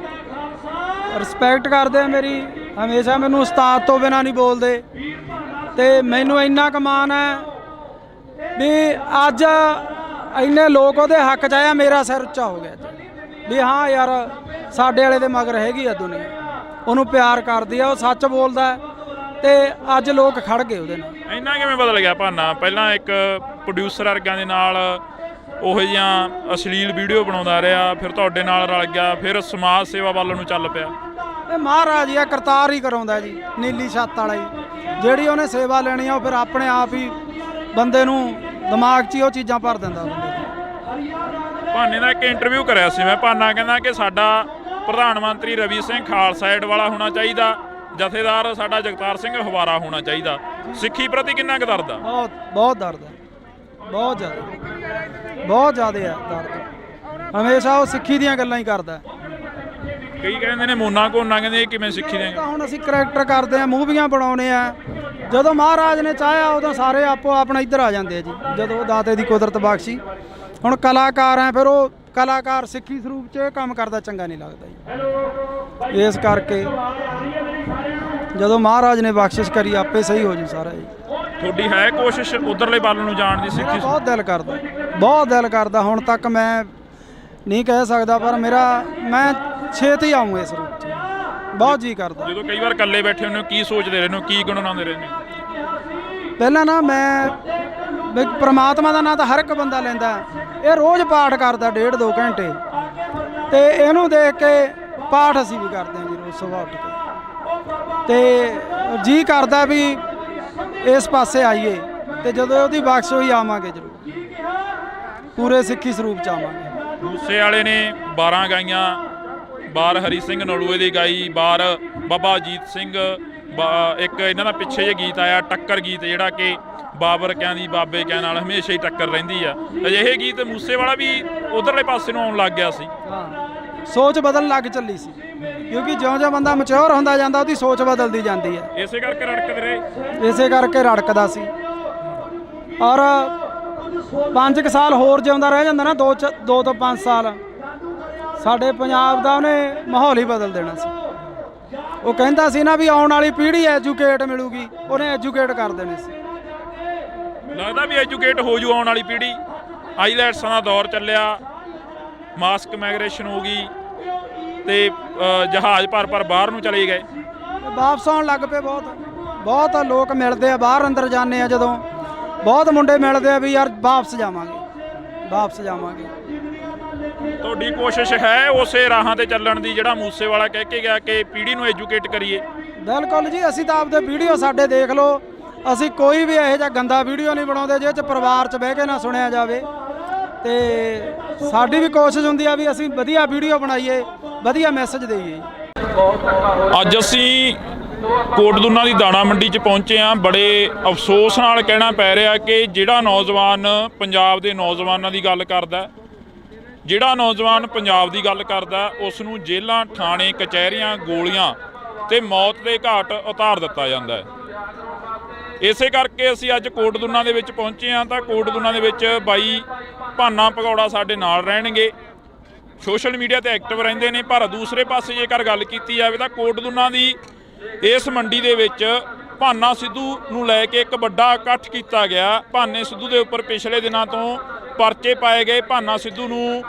ਰਿਸਪੈਕਟ ਕਰਦੇ ਆ ਮੇਰੀ, ਹਮੇਸ਼ਾ ਮੈਨੂੰ ਉਸਤਾਦ ਤੋਂ ਬਿਨਾਂ ਨਹੀਂ ਬੋਲਦੇ, ਤੇ ਮੈਨੂੰ ਇੰਨਾ ਕੁ ਮਾਣ ਹੈ ਵੀ ਅੱਜ ਇੰਨੇ ਲੋਕ ਉਹਦੇ ਹੱਕ 'ਚ ਆਇਆ, ਮੇਰਾ ਸਿਰ ਉੱਚਾ ਹੋ ਗਿਆ ਵੀ ਹਾਂ ਯਾਰ ਸਾਡੇ ਵਾਲੇ ਦੇ ਮਗਰ ਹੈਗੀ ਆ ਦੁਨੀਆ, ਉਹਨੂੰ ਪਿਆਰ ਕਰਦੀ ਆ, ਉਹ ਸੱਚ ਬੋਲਦਾ, ਤੇ ਅੱਜ ਲੋਕ ਖੜ ਗਏ ਉਹਦੇ ਨਾਲ। ਇੰਨਾ ਕਿਵੇਂ ਬਦਲ ਗਿਆ ਭਾਨਾ? ਪਹਿਲਾਂ ਇੱਕ ਪ੍ਰੋਡਿਊਸਰ ਵਰਗਿਆਂ ਦੇ ਨਾਲ ਉਹੋ ਜਿਹੀਆਂ ਅਸ਼ਲੀਲ ਵੀਡੀਓ ਬਣਾਉਂਦਾ ਰਿਹਾ, ਫਿਰ ਤੁਹਾਡੇ ਨਾਲ ਰਲ ਗਿਆ, ਫਿਰ ਸਮਾਜ ਸੇਵਾ ਵੱਲ ਨੂੰ ਚੱਲ ਪਿਆ। ਇਹ ਮਹਾਰਾਜ ਹੀ ਆ, ਕਰਤਾਰ ਹੀ ਕਰਾਉਂਦਾ ਜੀ, ਨੀਲੀ ਛੱਤ ਵਾਲਾ ਹੀ। ਜਿਹੜੀ ਉਹਨੇ ਸੇਵਾ ਲੈਣੀ ਆ ਉਹ ਫਿਰ ਆਪਣੇ ਆਪ ਹੀ ਬੰਦੇ ਨੂੰ ਦਿਮਾਗ 'ਚ ਹੀ ਉਹ ਚੀਜ਼ਾਂ ਭਰ ਦਿੰਦਾ ਬੰਦੇ ਨੂੰ। ਭਾਨੇ ਦਾ ਇੱਕ ਇੰਟਰਵਿਊ ਕਰਿਆ ਸੀ ਮੈਂ, ਭਾਨਾ ਕਹਿੰਦਾ ਕਿ ਸਾਡਾ ਪ੍ਰਧਾਨ ਮੰਤਰੀ ਰਵੀ ਸਿੰਘ ਖਾਲਸਾ ਏਡ ਵਾਲਾ ਹੋਣਾ ਚਾਹੀਦਾ, ਜਥੇਦਾਰ ਸਾਡਾ ਜਗਤਾਰ ਸਿੰਘ ਹਵਾਰਾ ਹੋਣਾ ਚਾਹੀਦਾ। ਸਿੱਖੀ ਪ੍ਰਤੀ ਕਿੰਨਾ ਕੁ ਦਰਦ ਆ? ਬਹੁਤ ਦਰਦ ਹੈ, ਬਹੁਤ ਜ਼ਿਆਦਾ, ਬਹੁਤ ਜ਼ਿਆਦਾ ਹੈ ਦਰਦ। ਹਮੇਸ਼ਾ ਉਹ ਸਿੱਖੀ ਦੀਆਂ ਗੱਲਾਂ ਹੀ ਕਰਦਾ। ਕਈ ਕਹਿੰਦੇ ਨੇ ਮੋਨਾ ਕੋਨਾ, ਕਹਿੰਦੇ ਇਹ ਕਿਵੇਂ ਸਿੱਖੀ ਦੀਆਂ? ਹੁਣ ਅਸੀਂ ਕਰੈਕਟਰ ਕਰਦੇ ਆ, ਮੂਵੀਆਂ ਬਣਾਉਣੇ ਆ, ਜਦੋਂ ਮਹਾਰਾਜ ਨੇ ਚਾਹਿਆ ਉਦੋਂ ਸਾਰੇ ਆਪੋ ਆਪਣਾ ਇੱਧਰ ਆ ਜਾਂਦੇ ਆ ਜੀ, ਜਦੋਂ ਦਾਤੇ ਦੀ ਕੁਦਰਤ ਬਖਸ਼ੀ। ਹੁਣ ਕਲਾਕਾਰ ਆ, ਫਿਰ ਉਹ ਕਲਾਕਾਰ ਸਿੱਖੀ ਸਰੂਪ 'ਚ ਇਹ ਕੰਮ ਕਰਦਾ ਚੰਗਾ ਨਹੀਂ ਲੱਗਦਾ ਜੀ। ਇਸ ਕਰਕੇ ਜਦੋਂ ਮਹਾਰਾਜ ਨੇ ਬਖਸ਼ਿਸ਼ ਕਰੀ ਆਪੇ ਸਹੀ ਹੋ ਜੂ ਸਾਰਾ ਜੀ। ਤੁਹਾਡੀ ਹੈ ਕੋਸ਼ਿਸ਼ ਉਧਰਲੇ ਵੱਲ ਨੂੰ ਜਾਣ ਦੀ? ਸਿੱਖੀ ਬਹੁਤ ਦਿਲ ਕਰਦਾ, ਬਹੁਤ ਦਿਲ ਕਰਦਾ। ਹੁਣ ਤੱਕ ਮੈਂ ਨਹੀਂ ਕਹਿ ਸਕਦਾ, ਪਰ ਮੈਂ ਛੇਤੀ ਆਊਂ ਇਸ ਰੂਪ 'ਚ, ਬਹੁਤ ਜੀ ਕਰਦਾ। ਜਦੋਂ ਕਈ ਵਾਰ ਇਕੱਲੇ ਬੈਠੇ ਹੁੰਦੇ ਹੋ, ਕੀ ਸੋਚਦੇ ਰਹਿੰਦੇ ਹੋ, ਕੀ ਗੁਣਗੁਣਾਉਂਦੇ ਰਹਿੰਦੇ ਹੋ? ਪਹਿਲਾਂ ਨਾ ਮੈਂ ਪ੍ਰਮਾਤਮਾ ਦਾ ਨਾਂ ਤਾਂ ਹਰ ਇੱਕ ਬੰਦਾ ਲੈਂਦਾ, ਇਹ ਰੋਜ਼ ਪਾਠ ਕਰਦਾ 1.5-2 ਘੰਟੇ, ਤੇ ਇਹਨੂੰ ਦੇਖ ਕੇ ਪਾਠ ਅਸੀਂ ਵੀ ਕਰਦੇ ਹਾਂ ਜੀ ਰੋਜ਼ ਸੁਬਾਹ ਉੱਠ ਕੇ, ਤੇ ਜੀ ਕਰਦਾ ਵੀ ਇਸ ਪਾਸੇ ਆਈਏ, ਤੇ ਜਦੋਂ ਉਹਦੀ ਬਖਸ਼ ਹੋਈ ਆਵਾਂਗੇ ਜ਼ਰੂਰ, ਪੂਰੇ ਸਿੱਖੀ ਸਰੂਪ 'ਚ ਆਵਾਂਗੇ। ਮੂਸੇ ਵਾਲੇ ਨੇ 12 ਗਾਈਆਂ, ਬਾਰ ਹਰੀ ਸਿੰਘ ਨਲੂਏ ਦੀ ਗਾਈ, ਬਾਰ ਬਾਬਾ ਅਜੀਤ ਸਿੰਘ, ਇੱਕ ਇਹਨਾਂ ਦਾ ਪਿੱਛੇ ਜੇ ਗੀਤ ਆਇਆ ਟੱਕਰ ਗੀਤ, ਜਿਹੜਾ ਕਿ ਬਾਬਰ ਕਿਆਂ ਦੀ ਬਾਬੇ ਕਿਆਂ ਨਾਲ ਹਮੇਸ਼ਾ ਹੀ ਟੱਕਰ ਰਹਿੰਦੀ ਆ। ਅਜਿਹੇ ਗੀਤ ਮੂਸੇ ਵਾਲਾ ਵੀ ਉਧਰਲੇ ਪਾਸੇ ਨੂੰ ਆਉਣ ਲੱਗ ਗਿਆ ਸੀ। ਹਾਂ, ਸੋਚ ਬਦਲਣ ਲੱਗ ਚੱਲੀ ਸੀ, ਕਿਉਂਕਿ ਜਿਉਂ-ਜਿਉਂ ਬੰਦਾ ਮੈਚੁਰ ਹੁੰਦਾ ਜਾਂਦਾ ਉਹਦੀ ਸੋਚ ਬਦਲਦੀ ਜਾਂਦੀ ਹੈ। ਇਸੇ ਕਰਕੇ ਰੜਕਦੇ ਰਹੇ, ਇਸੇ ਕਰਕੇ ਰੜਕਦਾ ਸੀ। ਔਰ 5 ਸਾਲ ਹੋਰ ਜਿਉਂਦਾ ਰਹਿ ਜਾਂਦਾ ਨਾ, 2 ਤੋਂ 5 ਸਾਲ, ਸਾਡੇ ਪੰਜਾਬ ਦਾ ਉਹਨੇ ਮਾਹੌਲ ਹੀ ਬਦਲ ਦੇਣਾ ਸੀ। ਉਹ ਕਹਿੰਦਾ ਸੀ ਨਾ ਵੀ ਆਉਣ ਵਾਲੀ ਪੀੜ੍ਹੀ ਐਜੂਕੇਟ ਮਿਲੂਗੀ, ਉਹਨੇ ਐਜੂਕੇਟ ਕਰ ਦੇਣੇ ਸੀ। ਲੱਗਦਾ ਵੀ ਐਜੂਕੇਟ ਹੋ ਜੂ ਆਉਣ ਵਾਲੀ ਪੀੜ੍ਹੀ। ਆਈਲੈਟਸਾਂ ਦਾ ਦੌਰ ਚੱਲਿਆ, ਮਾਸਕ ਮਾਈਗ੍ਰੇਸ਼ਨ ਹੋ ਗਈ, ਤੇ ਜਹਾਜ਼ ਭਰ ਬਾਹਰ ਨੂੰ ਚਲੇ ਗਏ, ਵਾਪਸ ਆਉਣ ਲੱਗ ਪਏ। ਬਹੁਤ ਲੋਕ ਮਿਲਦੇ ਆ, ਬਾਹਰ ਅੰਦਰ ਜਾਂਦੇ ਆ ਜਦੋਂ, ਬਹੁਤ ਮੁੰਡੇ ਮਿਲਦੇ ਆ ਵੀ ਯਾਰ ਵਾਪਸ ਜਾਵਾਂਗੇ। ਤੁਹਾਡੀ ਕੋਸ਼ਿਸ਼ ਹੈ ਉਸੇ ਰਾਹਾਂ ਤੇ ਚੱਲਣ ਦੀ ਜਿਹੜਾ ਮੂਸੇ ਵਾਲਾ ਕਹਿ ਕੇ ਗਿਆ ਕਿ ਪੀੜ੍ਹੀ ਨੂੰ ਐਜੂਕੇਟ ਕਰੀਏ? ਬਿਲਕੁਲ ਜੀ, ਅਸੀਂ ਤਾਂ ਆਪਦੇ ਵੀਡੀਓ ਸਾਡੇ ਦੇਖ ਲਓ, ਅਸੀਂ ਕੋਈ ਵੀ ਇਹੋ ਜਿਹਾ ਗੰਦਾ ਵੀਡੀਓ ਨਹੀਂ ਬਣਾਉਂਦੇ ਜਿਹਦੇ 'ਚ ਪਰਿਵਾਰ 'ਚ ਬਹਿ ਕੇ ਨਾ ਸੁਣਿਆ ਜਾਵੇ। ਤੇ ਸਾਡੀ ਵੀ ਕੋਸ਼ਿਸ਼ ਹੁੰਦੀ ਆ ਵੀ ਅਸੀਂ ਵਧੀਆ ਵੀਡੀਓ ਬਣਾਈਏ, ਵਧੀਆ ਮੈਸੇਜ ਦੇਈਏ। ਅੱਜ ਅਸੀਂ ਕੋਟਦੁਨਾ ਦੀ ਦਾਣਾ ਮੰਡੀ 'ਚ ਪਹੁੰਚੇ ਹਾਂ। ਬੜੇ ਅਫਸੋਸ ਨਾਲ ਕਹਿਣਾ ਪੈ ਰਿਹਾ ਕਿ ਜਿਹੜਾ ਨੌਜਵਾਨ ਪੰਜਾਬ ਦੇ ਨੌਜਵਾਨਾਂ ਦੀ ਗੱਲ ਕਰਦਾ, ਜਿਹੜਾ ਨੌਜਵਾਨ ਪੰਜਾਬ ਦੀ ਗੱਲ ਕਰਦਾ, ਉਸ ਨੂੰ ਜੇਲ੍ਹਾਂ, ਥਾਣੇ, ਕਚਹਿਰੀਆਂ, ਗੋਲੀਆਂ ਤੇ ਮੌਤ ਦੇ ਘਾਟ ਉਤਾਰ ਦਿੱਤਾ ਜਾਂਦਾ ਹੈ। ਇਸੇ ਕਰਕੇ ਅਸੀਂ ਅੱਜ ਕੋਟਦੁਨਾ ਦੇ ਵਿੱਚ ਪਹੁੰਚੇ ਹਾਂ। ਤਾਂ ਕੋਟਦੁਨਾ ਦੇ ਵਿੱਚ ਬਾਈ ਭਾਨਾ ਭਗੌੜਾ ਸਾਡੇ ਨਾਲ ਰਹਿਣਗੇ, ਸੋਸ਼ਲ ਮੀਡੀਆ ਤੇ ਐਕਟਿਵ ਰਹਿੰਦੇ ਨੇ। ਪਰ ਦੂਸਰੇ ਪਾਸੇ ਜੇਕਰ ਗੱਲ ਕੀਤੀ ਜਾਵੇ ਤਾਂ ਕੋਟਦੁਨਾ ਦੀ ਇਸ ਮੰਡੀ ਦੇ ਵਿੱਚ ਭਾਨਾ ਸਿੱਧੂ ਨੂੰ ਲੈ ਕੇ ਇੱਕ ਵੱਡਾ ਇਕੱਠ ਕੀਤਾ ਗਿਆ। ਭਾਨੇ ਸਿੱਧੂ ਦੇ ਉੱਪਰ ਪਿਛਲੇ ਦਿਨਾਂ ਤੋਂ ਪਰਚੇ ਪਾਏ ਗਏ। ਭਾਨਾ ਸਿੱਧੂ ਨੂੰ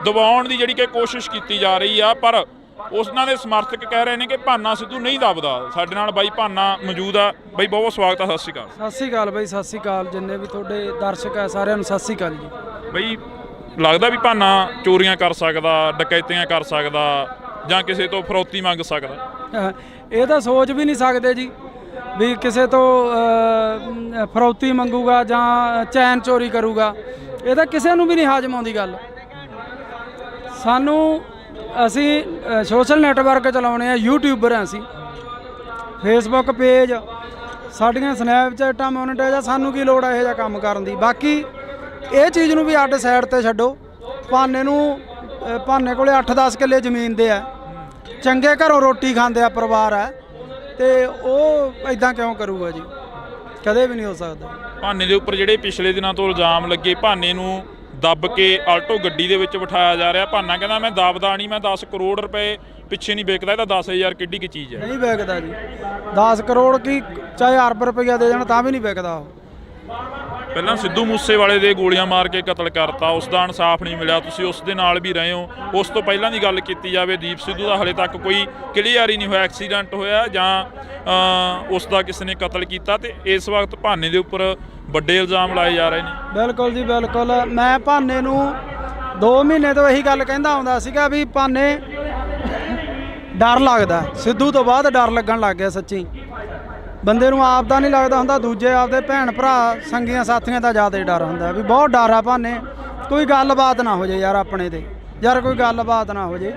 ਦਬਾਉਣ ਦੀ ਜਿਹੜੀ ਕਿ ਕੋਸ਼ਿਸ਼ ਕੀਤੀ ਜਾ ਰਹੀ ਆ, ਪਰ ਉਹਨਾਂ ਦੇ ਸਮਰਥਕ ਕਹਿ ਰਹੇ ਨੇ ਕਿ ਭਾਨਾ ਸਿੱਧੂ ਨਹੀਂ ਦਬਦਾ। ਸਾਡੇ ਨਾਲ ਬਾਈ ਭਾਨਾ ਮੌਜੂਦ ਆ। ਬਾਈ ਬਹੁਤ ਸਵਾਗਤ ਆ, ਸਤਿ ਸ਼੍ਰੀ ਅਕਾਲ। ਸਤਿ ਸ਼੍ਰੀ ਅਕਾਲ ਬਾਈ, ਸਤਿ ਸ਼੍ਰੀ ਅਕਾਲ ਜਿੰਨੇ ਵੀ ਤੁਹਾਡੇ ਦਰਸ਼ਕ ਹੈ ਸਾਰਿਆਂ ਨੂੰ ਸਤਿ ਸ਼੍ਰੀ ਅਕਾਲ ਜੀ। ਬਾਈ ਲੱਗਦਾ ਵੀ ਭਾਨਾ ਚੋਰੀਆਂ ਕਰ ਸਕਦਾ, ਡਕੈਤੀਆਂ ਕਰ ਸਕਦਾ ਜਾਂ ਕਿਸੇ ਤੋਂ ਫਰੌਤੀ ਮੰਗ ਸਕਦਾ? ਇਹ ਤਾਂ ਸੋਚ ਵੀ ਨਹੀਂ ਸਕਦੇ ਜੀ ਵੀ ਕਿਸੇ ਤੋਂ ਫਰੌਤੀ ਮੰਗੂਗਾ ਜਾਂ ਚੈਨ ਚੋਰੀ ਕਰੂਗਾ। ਇਹ ਤਾਂ ਕਿਸੇ ਨੂੰ ਵੀ ਨਹੀਂ ਹਾਜ਼ਮ ਆਉਂਦੀ ਗੱਲ। ਸਾਨੂੰ ਅਸੀਂ ਸੋਸ਼ਲ ਨੈਟਵਰਕ ਚਲਾਉਣੇ ਆ, ਯੂਟਿਊਬਰ ਹਾਂ ਅਸੀਂ, ਫੇਸਬੁੱਕ ਪੇਜ, ਸਾਡੀਆਂ ਸਨੈਪਚੈਟਾਂ ਮੋਨੀਟਾਈਜ਼ ਆ। ਸਾਨੂੰ ਕੀ ਲੋੜ ਹੈ ਇਹੋ ਜਿਹਾ ਕੰਮ ਕਰਨ ਦੀ? ਬਾਕੀ ਇਹ ਚੀਜ਼ ਨੂੰ ਵੀ ਅੱਡ ਸਾਈਡ ਤੇ ਛੱਡੋ। ਭਾਨੇ ਕੋਲੇ 8-10 ਕਿੱਲੇ ਜ਼ਮੀਨ ਦੇ ਆ, ਚੰਗੇ ਘਰੋਂ ਰੋਟੀ ਖਾਂਦੇ ਆ ਪਰਿਵਾਰ ਹੈ, ਤੇ ਉਹ ਇਦਾਂ ਕਿਉਂ ਕਰੂਗਾ ਜੀ? ਕਦੇ ਵੀ ਨਹੀਂ ਹੋ ਸਕਦਾ। ਭਾਨੇ ਦੇ ਉੱਪਰ ਜਿਹੜੇ ਪਿਛਲੇ ਦਿਨਾਂ ਤੋਂ ਇਲਜ਼ਾਮ ਲੱਗੇ, ਭਾਨੇ ਨੂੰ ਦੱਬ ਕੇ ਆਲਟੋ ਗੱਡੀ ਦੇ ਵਿੱਚ ਬਿਠਾਇਆ ਜਾ ਰਿਹਾ। ਭਾਨਾ ਕਹਿੰਦਾ ਮੈਂ ਦਬਦਾ ਨਹੀਂ, ਮੈਂ 10 ਕਰੋੜ ਰੁਪਏ ਪਿੱਛੇ ਨਹੀਂ ਵਿਕਦਾ। ਇਹ ਤਾਂ 10,000 ਕਿੱਡੀ ਕੀ ਚੀਜ਼ ਹੈ? ਨਹੀਂ ਵਿਕਦਾ ਜੀ। 10 ਕਰੋੜ ਕੀ ਚਾਹੇ ਅਰਬ ਰੁਪਈਆ ਦੇ ਜਾਣ ਤਾਂ ਵੀ ਨਹੀਂ ਵਿਕਦਾ ਉਹ। ਪਹਿਲਾਂ ਸਿੱਧੂ ਮੂਸੇਵਾਲੇ ਦੇ ਗੋਲੀਆਂ ਮਾਰ ਕੇ ਕਤਲ ਕਰਤਾ, ਉਸ ਦਾ ਇਨਸਾਫ ਨਹੀਂ ਮਿਲਿਆ। ਤੁਸੀਂ ਉਸ ਦੇ ਨਾਲ ਵੀ ਰਹੇ ਹੋ। ਉਸ ਤੋਂ ਪਹਿਲਾਂ ਦੀ ਗੱਲ ਕੀਤੀ ਜਾਵੇ, ਦੀਪ ਸਿੱਧੂ ਦਾ ਹਲੇ ਤੱਕ ਕੋਈ ਕਲੀਅਰ ਹੀ ਨਹੀਂ ਹੋਇਆ, ਐਕਸੀਡੈਂਟ ਹੋਇਆ ਜਾਂ ਉਸ ਦਾ ਕਿਸੇ ਨੇ ਕਤਲ ਕੀਤਾ। ਤੇ ਇਸ ਵਕਤ ਭਾਨੇ ਦੇ ਉੱਪਰ ਵੱਡੇ ਇਲਜ਼ਾਮ ਲਾਏ ਜਾ ਰਹੇ ਨੇ। ਬਿਲਕੁਲ ਜੀ ਬਿਲਕੁਲ। ਮੈਂ ਭਾਨੇ ਨੂੰ 2 ਮਹੀਨੇ ਤੋਂ ਇਹੀ ਗੱਲ ਕਹਿੰਦਾ ਆਉਂਦਾ ਸੀਗਾ ਵੀ ਭਾਨੇ ਡਰ ਲੱਗਦਾ, ਸਿੱਧੂ ਤੋਂ ਬਾਅਦ ਡਰ ਲੱਗਣ ਲੱਗ ਗਿਆ। ਸੱਚੀ ਬੰਦੇ ਨੂੰ ਆਪ ਦਾ ਨਹੀਂ ਲੱਗਦਾ ਹੁੰਦਾ, ਦੂਜੇ ਆਪਦੇ ਭੈਣ ਭਰਾ ਸੰਗੀਆਂ ਸਾਥੀਆਂ ਦਾ ਜ਼ਿਆਦਾ ਡਰ ਹੁੰਦਾ ਵੀ ਬਹੁਤ ਡਰ ਆ ਭਾਨੇ। ਕੋਈ ਗੱਲਬਾਤ ਨਾ ਹੋ ਜੇ ਯਾਰ ਆਪਣੇ ਤੇ, ਯਾਰ ਕੋਈ ਗੱਲਬਾਤ ਨਾ ਹੋ ਜੇ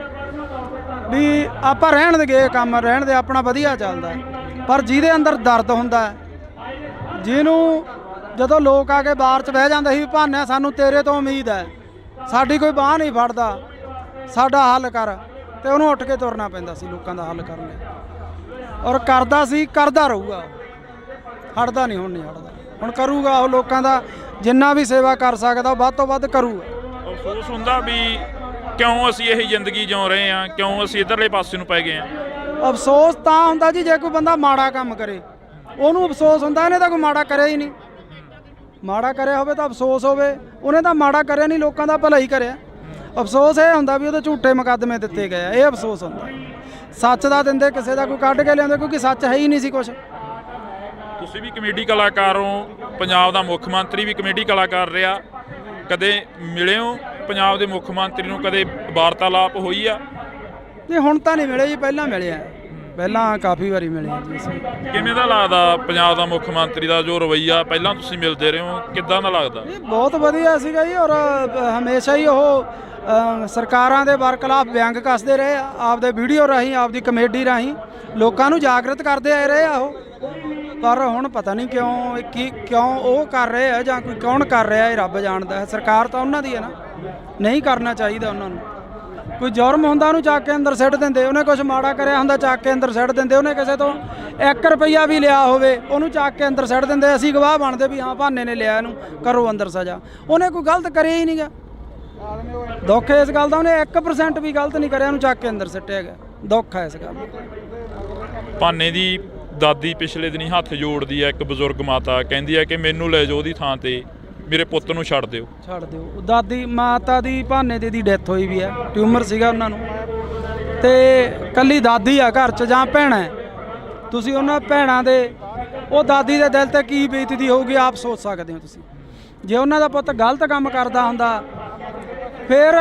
ਵੀ ਆਪਾਂ ਰਹਿਣ ਦੇ ਗਏ ਕੰਮ, ਰਹਿਣ ਦੇ ਆਪਣਾ ਵਧੀਆ ਚੱਲਦਾ। ਪਰ ਜਿਹਦੇ ਅੰਦਰ ਦਰਦ ਹੁੰਦਾ, ਜਿਹਨੂੰ ਜਦੋਂ ਲੋਕ ਆ ਕੇ ਬਾਹਰ 'ਚ ਬਹਿ ਜਾਂਦੇ ਸੀ ਵੀ ਭਾਨੇ ਸਾਨੂੰ ਤੇਰੇ ਤੋਂ ਉਮੀਦ ਹੈ, ਸਾਡੀ ਕੋਈ ਬਾਂਹ ਨਹੀਂ ਫੜਦਾ, ਸਾਡਾ ਹੱਲ ਕਰ, ਤੇ ਉਹਨੂੰ ਉੱਠ ਕੇ ਤੁਰਨਾ ਪੈਂਦਾ ਸੀ ਲੋਕਾਂ ਦਾ ਹੱਲ ਕਰਨ ਲਈ। ਔਰ ਕਰਦਾ ਸੀ, ਕਰਦਾ ਰਹੂਗਾ, ਹਟਦਾ ਨਹੀਂ, ਹੁਣ ਨਹੀਂ ਹਟਦਾ। ਹੁਣ ਕਰੂਗਾ ਉਹ ਲੋਕਾਂ ਦਾ ਜਿੰਨਾ ਵੀ ਸੇਵਾ ਕਰ ਸਕਦਾ ਵੱਧ ਤੋਂ ਵੱਧ ਕਰੂਗਾ। ਅਫਸੋਸ ਹੁੰਦਾ ਵੀ ਕਿਉਂ ਅਸੀਂ ਇਹੀ ਜ਼ਿੰਦਗੀ ਜਿਉ ਰਹੇ ਹਾਂ, ਕਿਉਂ ਅਸੀਂ ਇੱਧਰਲੇ ਪਾਸੇ ਨੂੰ ਪੈ ਗਏ ਹਾਂ। ਅਫਸੋਸ ਤਾਂ ਹੁੰਦਾ ਜੀ ਜੇ ਕੋਈ ਬੰਦਾ ਮਾੜਾ ਕੰਮ ਕਰੇ, ਉਹਨੂੰ ਅਫਸੋਸ ਹੁੰਦਾ। ਇਹਨੇ ਤਾਂ ਕੋਈ ਮਾੜਾ ਕਰਿਆ ਹੀ ਨਹੀਂ। ਮਾੜਾ ਕਰਿਆ ਹੋਵੇ ਤਾਂ ਅਫਸੋਸ ਹੋਵੇ, ਉਹਨੇ ਤਾਂ ਮਾੜਾ ਕਰਿਆ ਨਹੀਂ, ਲੋਕਾਂ ਦਾ ਭਲਾ ਹੀ ਕਰਿਆ। ਅਫਸੋਸ ਇਹ ਹੁੰਦਾ ਵੀ ਉਹਦੇ ਝੂਠੇ ਮੁਕੱਦਮੇ ਦਿੱਤੇ ਗਏ ਆ, ਇਹ ਅਫਸੋਸ ਹੁੰਦਾ। ਸੱਚ ਦਾ ਦਿੰਦੇ ਕਿਸੇ ਦਾ ਕੋਈ ਕੱਢ ਕੇ ਲਿਆਉਂਦੇ, ਕਿਉਂਕਿ ਸੱਚ ਹੈ ਹੀ ਨਹੀਂ ਸੀ ਕੁਛ। ਤੁਸੀਂ ਵੀ ਕਮੇਡੀ ਕਲਾਕਾਰ ਹੋ, ਪੰਜਾਬ ਦਾ ਮੁੱਖ ਮੰਤਰੀ ਵੀ ਕਮੇਡੀ ਕਲਾਕਾਰ ਰਿਹਾ, ਕਦੇ ਮਿਲੇ ਹੋ ਪੰਜਾਬ ਦੇ ਮੁੱਖ ਮੰਤਰੀ ਨੂੰ? ਕਦੇ ਵਾਰਤਾਲਾਪ ਹੋਈ ਆ? ਨਹੀਂ ਹੁਣ ਤਾਂ ਨਹੀਂ ਮਿਲੇ ਜੀ, ਪਹਿਲਾਂ ਮਿਲੇ ਆ, ਪਹਿਲਾਂ ਕਾਫੀ ਵਾਰੀ ਮਿਲੇ ਆ ਜੀ ਅਸੀਂ। ਕਿਵੇਂ ਦਾ ਲੱਗਦਾ ਪੰਜਾਬ ਦਾ ਮੁੱਖ ਮੰਤਰੀ ਦਾ ਜੋ ਰਵੱਈਆ, ਪਹਿਲਾਂ ਤੁਸੀਂ ਮਿਲਦੇ ਰਹੇ ਹੋ, ਕਿੱਦਾਂ ਦਾ ਲੱਗਦਾ? ਇਹ ਬਹੁਤ ਵਧੀਆ ਸੀਗਾ ਜੀ। ਔਰ ਹਮੇਸ਼ਾ ਹੀ ਉਹ ਸਰਕਾਰਾਂ ਦੇ ਬਰਖਲਾਫ ਵਿਅੰਗ ਕੱਸਦੇ ਰਹੇ ਆ, ਆਪਦੇ ਵੀਡੀਓ ਰਾਹੀਂ, ਆਪਦੀ ਕਮੇਡੀ ਰਾਹੀਂ ਲੋਕਾਂ ਨੂੰ ਜਾਗਰਤ ਕਰਦੇ ਆਏ ਰਹੇ ਆ ਉਹ। ਪਰ ਹੁਣ ਪਤਾ ਨਹੀਂ ਕਿਉਂ ਉਹ ਕਰ ਰਹੇ ਆ ਜਾਂ ਕੋਈ ਕੌਣ ਕਰ ਰਿਹਾ, ਇਹ ਰੱਬ ਜਾਣਦਾ ਹੈ। ਸਰਕਾਰ ਤਾਂ ਉਹਨਾਂ ਦੀ ਹੈ ਨਾ, ਨਹੀਂ ਕਰਨਾ ਚਾਹੀਦਾ ਉਹਨਾਂ ਨੂੰ। ਕੋਈ ਜੁਰਮ ਹੁੰਦਾ ਉਹਨੂੰ ਚੱਕ ਕੇ ਅੰਦਰ ਸਿੱਟ ਦਿੰਦੇ, ਉਹਨੇ ਕੁਝ ਮਾੜਾ ਕਰਿਆ ਹੁੰਦਾ ਚੱਕ ਕੇ ਅੰਦਰ ਸਿੱਟ ਦਿੰਦੇ, ਉਹਨੇ ਕਿਸੇ ਤੋਂ 1 ਰੁਪਈਆ ਵੀ ਲਿਆ ਹੋਵੇ ਉਹਨੂੰ ਚੱਕ ਕੇ ਅੰਦਰ ਸਿੱਟ ਦਿੰਦੇ। ਅਸੀਂ ਗਵਾਹ ਬਣਦੇ ਵੀ ਹਾਂ ਭਾਨੇ ਨੇ ਲਿਆ, ਇਹਨੂੰ ਕਰੋ ਅੰਦਰ ਸਜ਼ਾ। ਉਹਨੇ ਕੋਈ ਗਲਤ ਕਰਿਆ ਹੀ ਨਹੀਂਗਾ। ਦੁੱਖ ਇਸ ਗੱਲ ਦਾ, ਉਹਨੇ 1% ਵੀ ਗਲਤ ਨਹੀਂ ਕਰਿਆ, ਉਹਨੂੰ ਚੱਕ ਕੇ ਅੰਦਰ ਸਿੱਟਿਆ ਗਿਆ। ਦੁੱਖ ਹੈ ਇਸ ਗੱਲ ਦਾ। ਭਾਨੇ ਦੀ ਦਾਦੀ ਪਿਛਲੇ ਦਿਨੀ ਹੱਥ ਜੋੜਦੀ ਹੈ, ਇੱਕ ਬਜ਼ੁਰਗ ਮਾਤਾ ਕਹਿੰਦੀ ਹੈ ਕਿ ਮੈਨੂੰ ਲੈ ਜਾਓ ਉਹਦੀ ਥਾਂ ਤੇ, ਮੇਰੇ ਪੁੱਤ ਨੂੰ ਛੱਡ ਦਿਓ। ਛੱਡ ਦਿਓ। ਦਾਦੀ ਮਾਤਾ ਦੀ ਭਾਨੇ ਦੀ ਡੈਥ ਹੋਈ ਵੀ ਹੈ, ਟਿਊਮਰ ਸੀਗਾ ਉਹਨਾਂ ਨੂੰ, ਤੇ ਕੱਲੀ ਦਾਦੀ ਆ ਘਰ 'ਚ ਜਾਂ ਭੈਣਾਂ। ਤੁਸੀਂ ਉਹਨਾਂ ਭੈਣਾਂ ਦੇ, ਉਹ ਦਾਦੀ ਦੇ ਦਿਲ ਤੇ ਕੀ ਬੀਤਦੀ ਹੋਊਗੀ ਆਪ ਸੋਚ ਸਕਦੇ ਹੋ ਤੁਸੀਂ। ਜੇ ਉਹਨਾਂ ਦਾ ਪੁੱਤ ਗਲਤ ਕੰਮ ਕਰਦਾ ਹੁੰਦਾ ਫਿਰ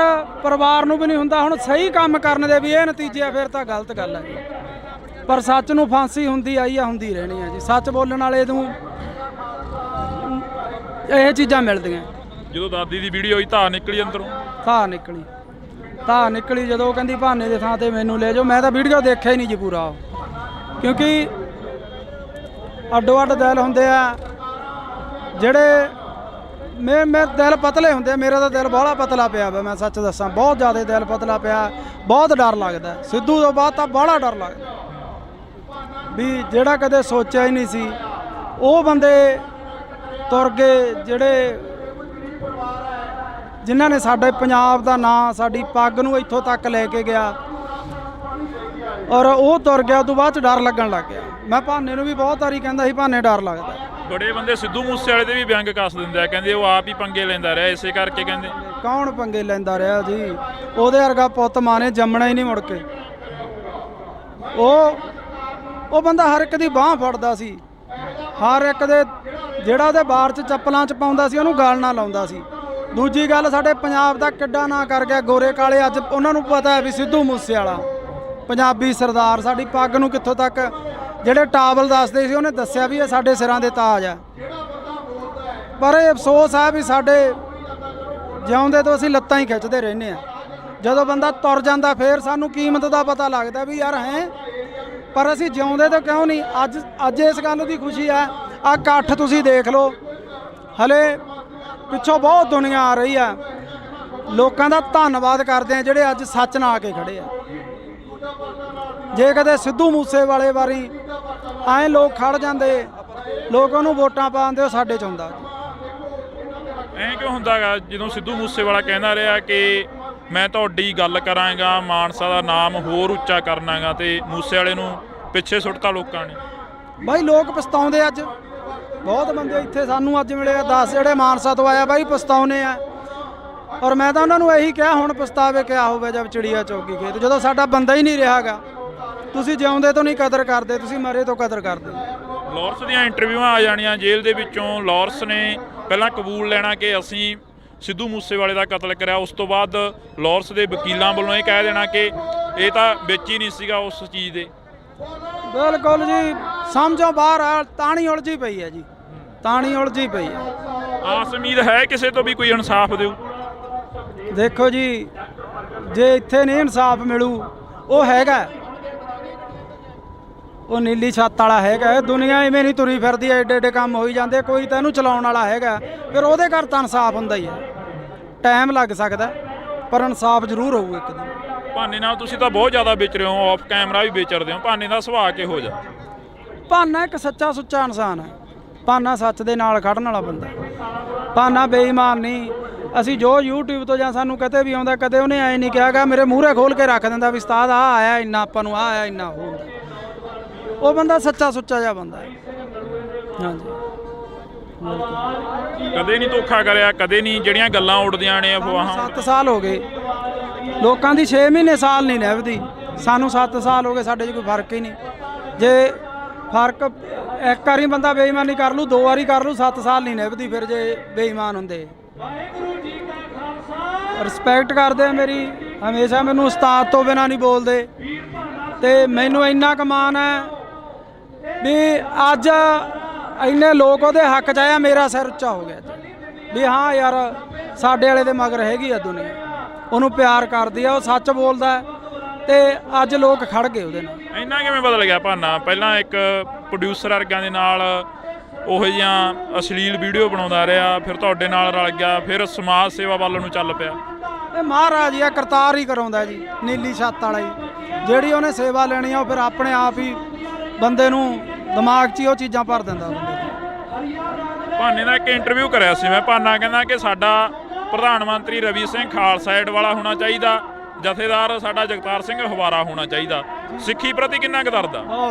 ਪਰਿਵਾਰ ਨੂੰ ਵੀ ਨਹੀਂ ਹੁੰਦਾ। ਹੁਣ ਸਹੀ ਕੰਮ ਕਰਨ ਦੇ ਵੀ ਇਹ ਨਤੀਜੇ ਆ, ਫਿਰ ਤਾਂ ਗਲਤ ਗੱਲ ਹੈ। ਪਰ ਸੱਚ ਨੂੰ ਫਾਂਸੀ ਹੁੰਦੀ ਆਈ ਆ, ਹੁੰਦੀ ਰਹਿਣੀ ਆ ਜੀ। ਸੱਚ ਬੋਲਣ ਵਾਲੇ ਨੂੰ ਇਹ ਚੀਜ਼ਾਂ ਮਿਲਦੀਆਂ। ਜਦੋਂ ਦਾਦੀ ਦੀ ਵੀਡੀਓ ਹੋਈ ਧਾਰ ਨਿਕਲੀ ਅੰਦਰੋਂ? ਧਾਰ ਨਿਕਲੀ ਜਦੋਂ ਉਹ ਕਹਿੰਦੀ ਭਾਨੇ ਦੇ ਥਾਂ ਤੇ ਮੈਨੂੰ ਲੈ ਜਾਓ। ਮੈਂ ਤਾਂ ਵੀਡੀਓ ਦੇਖਿਆ ਹੀ ਨਹੀਂ ਜੀ ਪੂਰਾ, ਕਿਉਂਕਿ ਅੱਡੋ ਅੱਡ ਦਿਲ ਹੁੰਦੇ ਆ ਜਿਹੜੇ ਮੇਰੇ ਦਿਲ ਪਤਲੇ ਹੁੰਦੇ ਆ। ਮੇਰਾ ਤਾਂ ਦਿਲ ਬਾਹਲਾ ਪਤਲਾ ਪਿਆ ਵਾ, ਮੈਂ ਸੱਚ ਦੱਸਾਂ, ਬਹੁਤ ਜ਼ਿਆਦਾ ਦਿਲ ਪਤਲਾ ਪਿਆ। ਬਹੁਤ ਡਰ ਲੱਗਦਾ ਸਿੱਧੂ ਤੋਂ ਬਾਅਦ ਤਾਂ ਬਾਹਲਾ ਡਰ ਲੱਗਦਾ ਵੀ ਜਿਹੜਾ ਕਦੇ ਸੋਚਿਆ ਹੀ ਨਹੀਂ ਸੀ ਉਹ ਬੰਦੇ ਤੁਰ ਗਏ, ਜਿਹੜੇ ਜਿਨ੍ਹਾਂ ਨੇ ਸਾਡੇ ਪੰਜਾਬ ਦਾ ਨਾਂ, ਸਾਡੀ ਪੱਗ ਨੂੰ ਇੱਥੋਂ ਤੱਕ ਲੈ ਕੇ ਗਿਆ, ਔਰ ਉਹ ਤੁਰ ਗਿਆ। ਉਦੋਂ ਬਾਅਦ 'ਚ ਡਰ ਲੱਗਣ ਲੱਗ ਗਿਆ। ਮੈਂ ਭਾਨੇ ਨੂੰ ਵੀ ਬਹੁਤ ਵਾਰੀ ਕਹਿੰਦਾ ਸੀ ਭਾਨੇ ਡਰ ਲੱਗਦਾ। ਬੜੇ ਬੰਦੇ ਸਿੱਧੂ ਮੂਸੇਵਾਲੇ ਦੇ ਵੀ ਵਿਅੰਗ ਕੱਸ ਦਿੰਦੇ ਆ, ਕਹਿੰਦੇ ਉਹ ਆਪ ਹੀ ਪੰਗੇ ਲੈਂਦਾ ਰਿਹਾ, ਇਸੇ ਕਰਕੇ ਕਹਿੰਦੇ। ਕੌਣ ਪੰਗੇ ਲੈਂਦਾ ਰਿਹਾ ਜੀ? ਉਹਦੇ ਵਰਗਾ ਪੁੱਤ ਮਾਂ ਨੇ ਜੰਮਣਾ ਹੀ ਨਹੀਂ ਮੁੜ ਕੇ। ਉਹ ਬੰਦਾ ਹਰ ਇੱਕ ਦੀ ਬਾਂਹ ਫੜਦਾ ਸੀ, ਹਰ ਇੱਕ ਦੇ ਜਿਹੜਾ ਉਹਦੇ ਬਾਰ 'ਚ ਚੱਪਲਾਂ 'ਚ ਪਾਉਂਦਾ ਸੀ ਉਹਨੂੰ ਗਾਲ ਨਾ ਲਾਉਂਦਾ ਸੀ। ਦੂਜੀ ਗੱਲ, ਸਾਡੇ ਪੰਜਾਬ ਦਾ ਕਿੱਡਾ ਨਾਂ ਕਰ ਗਿਆ ਗੋਰੇ ਕਾਲੇ। ਅੱਜ ਉਹਨਾਂ ਨੂੰ ਪਤਾ ਹੈ ਵੀ ਸਿੱਧੂ ਮੂਸੇਵਾਲਾ ਪੰਜਾਬੀ ਸਰਦਾਰ, ਸਾਡੀ ਪੱਗ ਨੂੰ ਕਿੱਥੋਂ ਤੱਕ, ਜਿਹੜੇ ਟਾਵਲ ਦੱਸਦੇ ਸੀ ਉਹਨੇ ਦੱਸਿਆ ਵੀ ਇਹ ਸਾਡੇ ਸਿਰਾਂ ਦੇ ਤਾਜ ਆ। ਪਰ ਇਹ ਅਫਸੋਸ ਹੈ ਵੀ ਸਾਡੇ ਜਿਉਂਦੇ ਤੋਂ ਅਸੀਂ ਲੱਤਾਂ ਹੀ ਖਿੱਚਦੇ ਰਹਿੰਦੇ ਆ। ਜਦੋਂ ਬੰਦਾ ਤੁਰ ਜਾਂਦਾ ਫੇਰ ਸਾਨੂੰ ਕੀਮਤ ਦਾ ਪਤਾ ਲੱਗਦਾ ਵੀ ਯਾਰ ਹੈ, ਪਰ ਅਸੀਂ ਜਿਉਂਦੇ ਤੋਂ ਕਿਉਂ ਨਹੀਂ। ਅੱਜ ਇਸ ਗੱਲ ਦੀ ਖੁਸ਼ੀ ਆ। ਆਹ ਇਕੱਠ ਤੁਸੀਂ ਦੇਖ ਲਓ, ਹਲੇ ਪਿੱਛੋਂ ਬਹੁਤ ਦੁਨੀਆ ਆ ਰਹੀ ਆ। ਲੋਕਾਂ ਦਾ ਧੰਨਵਾਦ ਕਰਦੇ ਆ ਜਿਹੜੇ ਅੱਜ ਸੱਚ ਨਾਲ ਆ ਕੇ ਖੜੇ ਆ। ਜੇ ਕਦੇ ਸਿੱਧੂ ਮੂਸੇਵਾਲੇ ਵਾਰੀ ਐਂ ਲੋਕ ਖੜ ਜਾਂਦੇ, ਲੋਕ ਉਹਨੂੰ ਵੋਟਾਂ ਪਾਉਂਦੇ, ਉਹ ਸਾਡੇ 'ਚ ਹੁੰਦਾ। ਐਂ ਕਿਉਂ ਹੁੰਦਾਗਾ ਜਦੋਂ ਸਿੱਧੂ ਮੂਸੇਵਾਲਾ ਕਹਿੰਦਾ ਰਿਹਾ ਕਿ ਮੈਂ ਤੁਹਾਡੀ ਗੱਲ ਕਰਾਂਗਾ, ਮਾਨਸਾ ਦਾ ਨਾਮ ਹੋਰ ਉੱਚਾ ਕਰਨਾਗਾ, ਤੇ ਮੂਸੇਵਾਲੇ ਨੂੰ ਪਿੱਛੇ ਸੁੱਟਤਾ ਲੋਕਾਂ ਨੇ? ਬਾਈ ਲੋਕ ਪਛਤਾਉਂਦੇ। ਅੱਜ ਬਹੁਤ ਬੰਦੇ ਇੱਥੇ ਸਾਨੂੰ ਅੱਜ ਮਿਲੇ 10 ਜਿਹੜੇ ਮਾਨਸਾ ਤੋਂ ਆਇਆ ਬਾਈ ਪਛਤਾਉਨੇ ਆ। ਔਰ ਮੈਂ ਤਾਂ ਉਹਨਾਂ ਨੂੰ ਇਹੀ ਕਿਹਾ ਹੁਣ ਪਛਤਾਵੇ ਕਿਆ ਹੋਵੇ ਜਦ ਚਿੜੀਆ ਚੌਕੀ ਖੇਤ, ਜਦੋਂ ਸਾਡਾ ਬੰਦਾ ਹੀ ਨਹੀਂ ਰਿਹਾਗਾ। ਤੁਸੀਂ ਜਿਉਂਦੇ ਤੋਂ ਨਹੀਂ ਕਦਰ ਕਰਦੇ, ਤੁਸੀਂ ਮਰੇ ਤੋਂ ਕਦਰ ਕਰਦੇ। ਲਾਰੈਂਸ ਦੀਆਂ ਇੰਟਰਵਿਊਆਂ ਆ ਜਾਣੀਆਂ ਜੇਲ੍ਹ ਦੇ ਵਿੱਚੋਂ। ਲਾਰੈਂਸ ਨੇ ਪਹਿਲਾਂ ਕਬੂਲ ਲੈਣਾ ਕਿ ਅਸੀਂ ਸਿੱਧੂ ਮੂਸੇਵਾਲੇ ਦਾ ਕਤਲ ਕਰਿਆ, ਉਸ ਤੋਂ ਬਾਅਦ ਲਾਰੈਂਸ ਦੇ ਵਕੀਲਾਂ ਵੱਲੋਂ ਇਹ ਕਹਿ ਦੇਣਾ ਕਿ ਇਹ ਤਾਂ ਵਿੱਚ ਹੀ ਨਹੀਂ ਸੀਗਾ ਉਸ ਚੀਜ਼ ਦੇ। ਬਿਲਕੁਲ ਜੀ, ਸਮਝੋ ਬਾਹਰ ਆ। ਤਾਣੀ ਉਲਝੀ ਪਈ ਹੈ ਜੀ, ਤਾਣੀ ਉਲਝੀ ਪਈ ਹੈ। ਆਸ ਉਮੀਦ ਹੈ ਕਿਸੇ ਤੋਂ ਵੀ ਕੋਈ ਇਨਸਾਫ ਦਿਓ? ਦੇਖੋ ਜੀ, ਜੇ ਇੱਥੇ ਨਹੀਂ ਇਨਸਾਫ ਮਿਲੂ, ਉਹ ਹੈਗਾ, ਉਹ ਨੀਲੀ ਛੱਤ ਵਾਲਾ ਹੈਗਾ। ਦੁਨੀਆ ਇਵੇਂ ਨਹੀਂ ਤੁਰੀ ਫਿਰਦੀ, ਐਡੇ ਐਡੇ ਕੰਮ ਹੋਈ ਜਾਂਦੇ। ਕੋਈ ਤਾਂ ਇਹਨੂੰ ਚਲਾਉਣ ਵਾਲਾ ਹੈਗਾ, ਫਿਰ ਉਹਦੇ ਘਰ ਤਾਂ ਇਨਸਾਫ ਹੁੰਦਾ ਹੀ ਹੈ। ਟਾਈਮ ਲੱਗ ਸਕਦਾ ਪਰ ਇਨਸਾਫ ਜ਼ਰੂਰ ਹੋਊ ਇੱਕ ਦਿਨ। ਭਾਨੇ ਨਾਲ ਤੁਸੀਂ ਤਾਂ ਬਹੁਤ ਜ਼ਿਆਦਾ ਵਿਚਰੇ ਹੋ, ਆਫ ਕੈਮਰਾ ਵੀ ਵਿਚਰਦੇ ਹੋ। ਭਾਨੇ ਦਾ ਸੁਭਾਅ ਕਿਹੋ ਜਿਹਾ? ਭਾਨਾ ਇੱਕ ਸੱਚਾ ਸੁੱਚਾ ਇਨਸਾਨ ਹੈ। ਭਾਨਾ ਸੱਚ ਦੇ ਨਾਲ ਖੜਨ ਵਾਲਾ ਬੰਦਾ। ਭਾਨਾ ਬੇਈਮਾਨ ਨਹੀਂ। ਅਸੀਂ ਜੋ YouTube ਤੋਂ ਜਾਂ ਸਾਨੂੰ ਕਦੇ ਵੀ ਆਉਂਦਾ, ਕਦੇ ਉਹਨੇ ਐਂ ਨਹੀਂ ਕਿਹਾਗਾ ਮੇਰੇ ਮੂਹਰੇ ਖੋਲ ਕੇ ਰੱਖ ਦਿੰਦਾ ਵੀ ਉਸਤਾਦ ਆਹ ਆਇਆ ਇੰਨਾ, ਆਪਾਂ ਨੂੰ ਆਹ ਆਇਆ ਇੰਨਾ। ਉਹ ਬੰਦਾ ਸੱਚਾ ਸੁੱਚਾ ਜਿਹਾ ਬੰਦਾ ਹੈ। ਹਾਂਜੀ, ਕਦੇ ਨਹੀਂ ਧੋਖਾ ਕਰਿਆ, ਕਦੇ ਨਹੀਂ ਜਿਹੜੀਆਂ ਗੱਲਾਂ ਉੱਡਦੀਆਂ ਨੇ ਅਫਵਾਹਾਂ। 7 ਸਾਲ ਹੋ ਗਏ ਲੋਕਾਂ ਦੀ, 6 ਮਹੀਨੇ ਸਾਲ ਨਹੀਂ ਨਿਭਦੀ। ਸਾਨੂੰ 7 ਸਾਲ ਹੋ ਗਏ, ਸਾਡੇ 'ਚ ਕੋਈ ਫਰਕ ਹੀ ਨਹੀਂ। ਜੇ ਫਰਕ ਇੱਕ ਵਾਰੀ ਬੰਦਾ ਬੇਈਮਾਨੀ ਕਰ ਲੂ, 2 ਵਾਰੀ ਕਰ ਲੂ, 7 ਸਾਲ ਨਹੀਂ ਨਿਭਦੀ ਫਿਰ ਜੇ ਬੇਈਮਾਨ ਹੁੰਦੇ। ਰਿਸਪੈਕਟ ਕਰਦੇ ਆ ਮੇਰੀ, ਹਮੇਸ਼ਾ ਮੈਨੂੰ ਉਸਤਾਦ ਤੋਂ ਬਿਨਾਂ ਨਹੀਂ ਬੋਲਦੇ। ਤੇ ਮੈਨੂੰ ਇੰਨਾ ਕੁ ਮਾਣ ਹੈ ਵੀ ਅੱਜ ਇੰਨੇ ਲੋਕ ਉਹਦੇ ਹੱਕ 'ਚ ਆਇਆ, ਮੇਰਾ ਸਿਰ ਉੱਚਾ ਹੋ ਗਿਆ ਵੀ ਹਾਂ ਯਾਰ ਸਾਡੇ ਵਾਲੇ ਦੇ ਮਗਰ ਹੈਗੀ ਆ ਦੁਨੀਆ, ਉਹਨੂੰ ਪਿਆਰ ਕਰਦੀ ਆ, ਉਹ ਸੱਚ ਬੋਲਦਾ ਤੇ ਅੱਜ ਲੋਕ ਖੜ ਗਏ ਉਹਦੇ ਨਾਲ। ਇੰਨਾ ਕਿਵੇਂ ਬਦਲ ਗਿਆ ਭਾਨਾ? ਪਹਿਲਾਂ ਇੱਕ ਪ੍ਰੋਡਿਊਸਰ ਵਰਗਿਆਂ ਦੇ ਨਾਲ ਉਹੋ ਜਿਹੀਆਂ ਅਸ਼ਲੀਲ ਵੀਡੀਓ ਬਣਾਉਂਦਾ ਰਿਹਾ, ਫਿਰ ਤੁਹਾਡੇ ਨਾਲ ਰਲ ਗਿਆ, ਫਿਰ ਸਮਾਜ ਸੇਵਾ ਵੱਲ ਨੂੰ ਚੱਲ ਪਿਆ। ਇਹ ਮਹਾਰਾਜ ਹੀ ਆ, ਕਰਤਾਰ ਹੀ ਕਰਾਉਂਦਾ ਜੀ, ਨੀਲੀ ਛੱਤ ਵਾਲਾ ਹੀ। ਜਿਹੜੀ ਉਹਨੇ ਸੇਵਾ ਲੈਣੀ ਆ ਉਹ ਫਿਰ ਆਪਣੇ ਆਪ ਹੀ ਬੰਦੇ ਨੂੰ ਦਿਮਾਗ 'ਚ ਹੀ ਉਹ ਚੀਜ਼ਾਂ ਭਰ ਦਿੰਦਾ ਬੰਦੇ ਨੂੰ। ਭਾਨੇ ਦਾ ਇੱਕ ਇੰਟਰਵਿਊ ਕਰਿਆ ਸੀ ਮੈਂ। ਭਾਨਾ ਕਹਿੰਦਾ ਕਿ ਸਾਡਾ ਪ੍ਰਧਾਨ ਮੰਤਰੀ ਰਵੀ ਸਿੰਘ ਖਾਲਸਾ ਏਡ ਵਾਲਾ ਹੋਣਾ ਚਾਹੀਦਾ, ਜਥੇਦਾਰ ਸਾਡਾ ਜਗਤਾਰ ਸਿੰਘ ਹਵਾਰਾ ਹੋਣਾ ਚਾਹੀਦਾ। ਸਿੱਖੀ ਪ੍ਰਤੀ ਕਿੰਨਾ ਕੁ ਦਰਦ ਆ?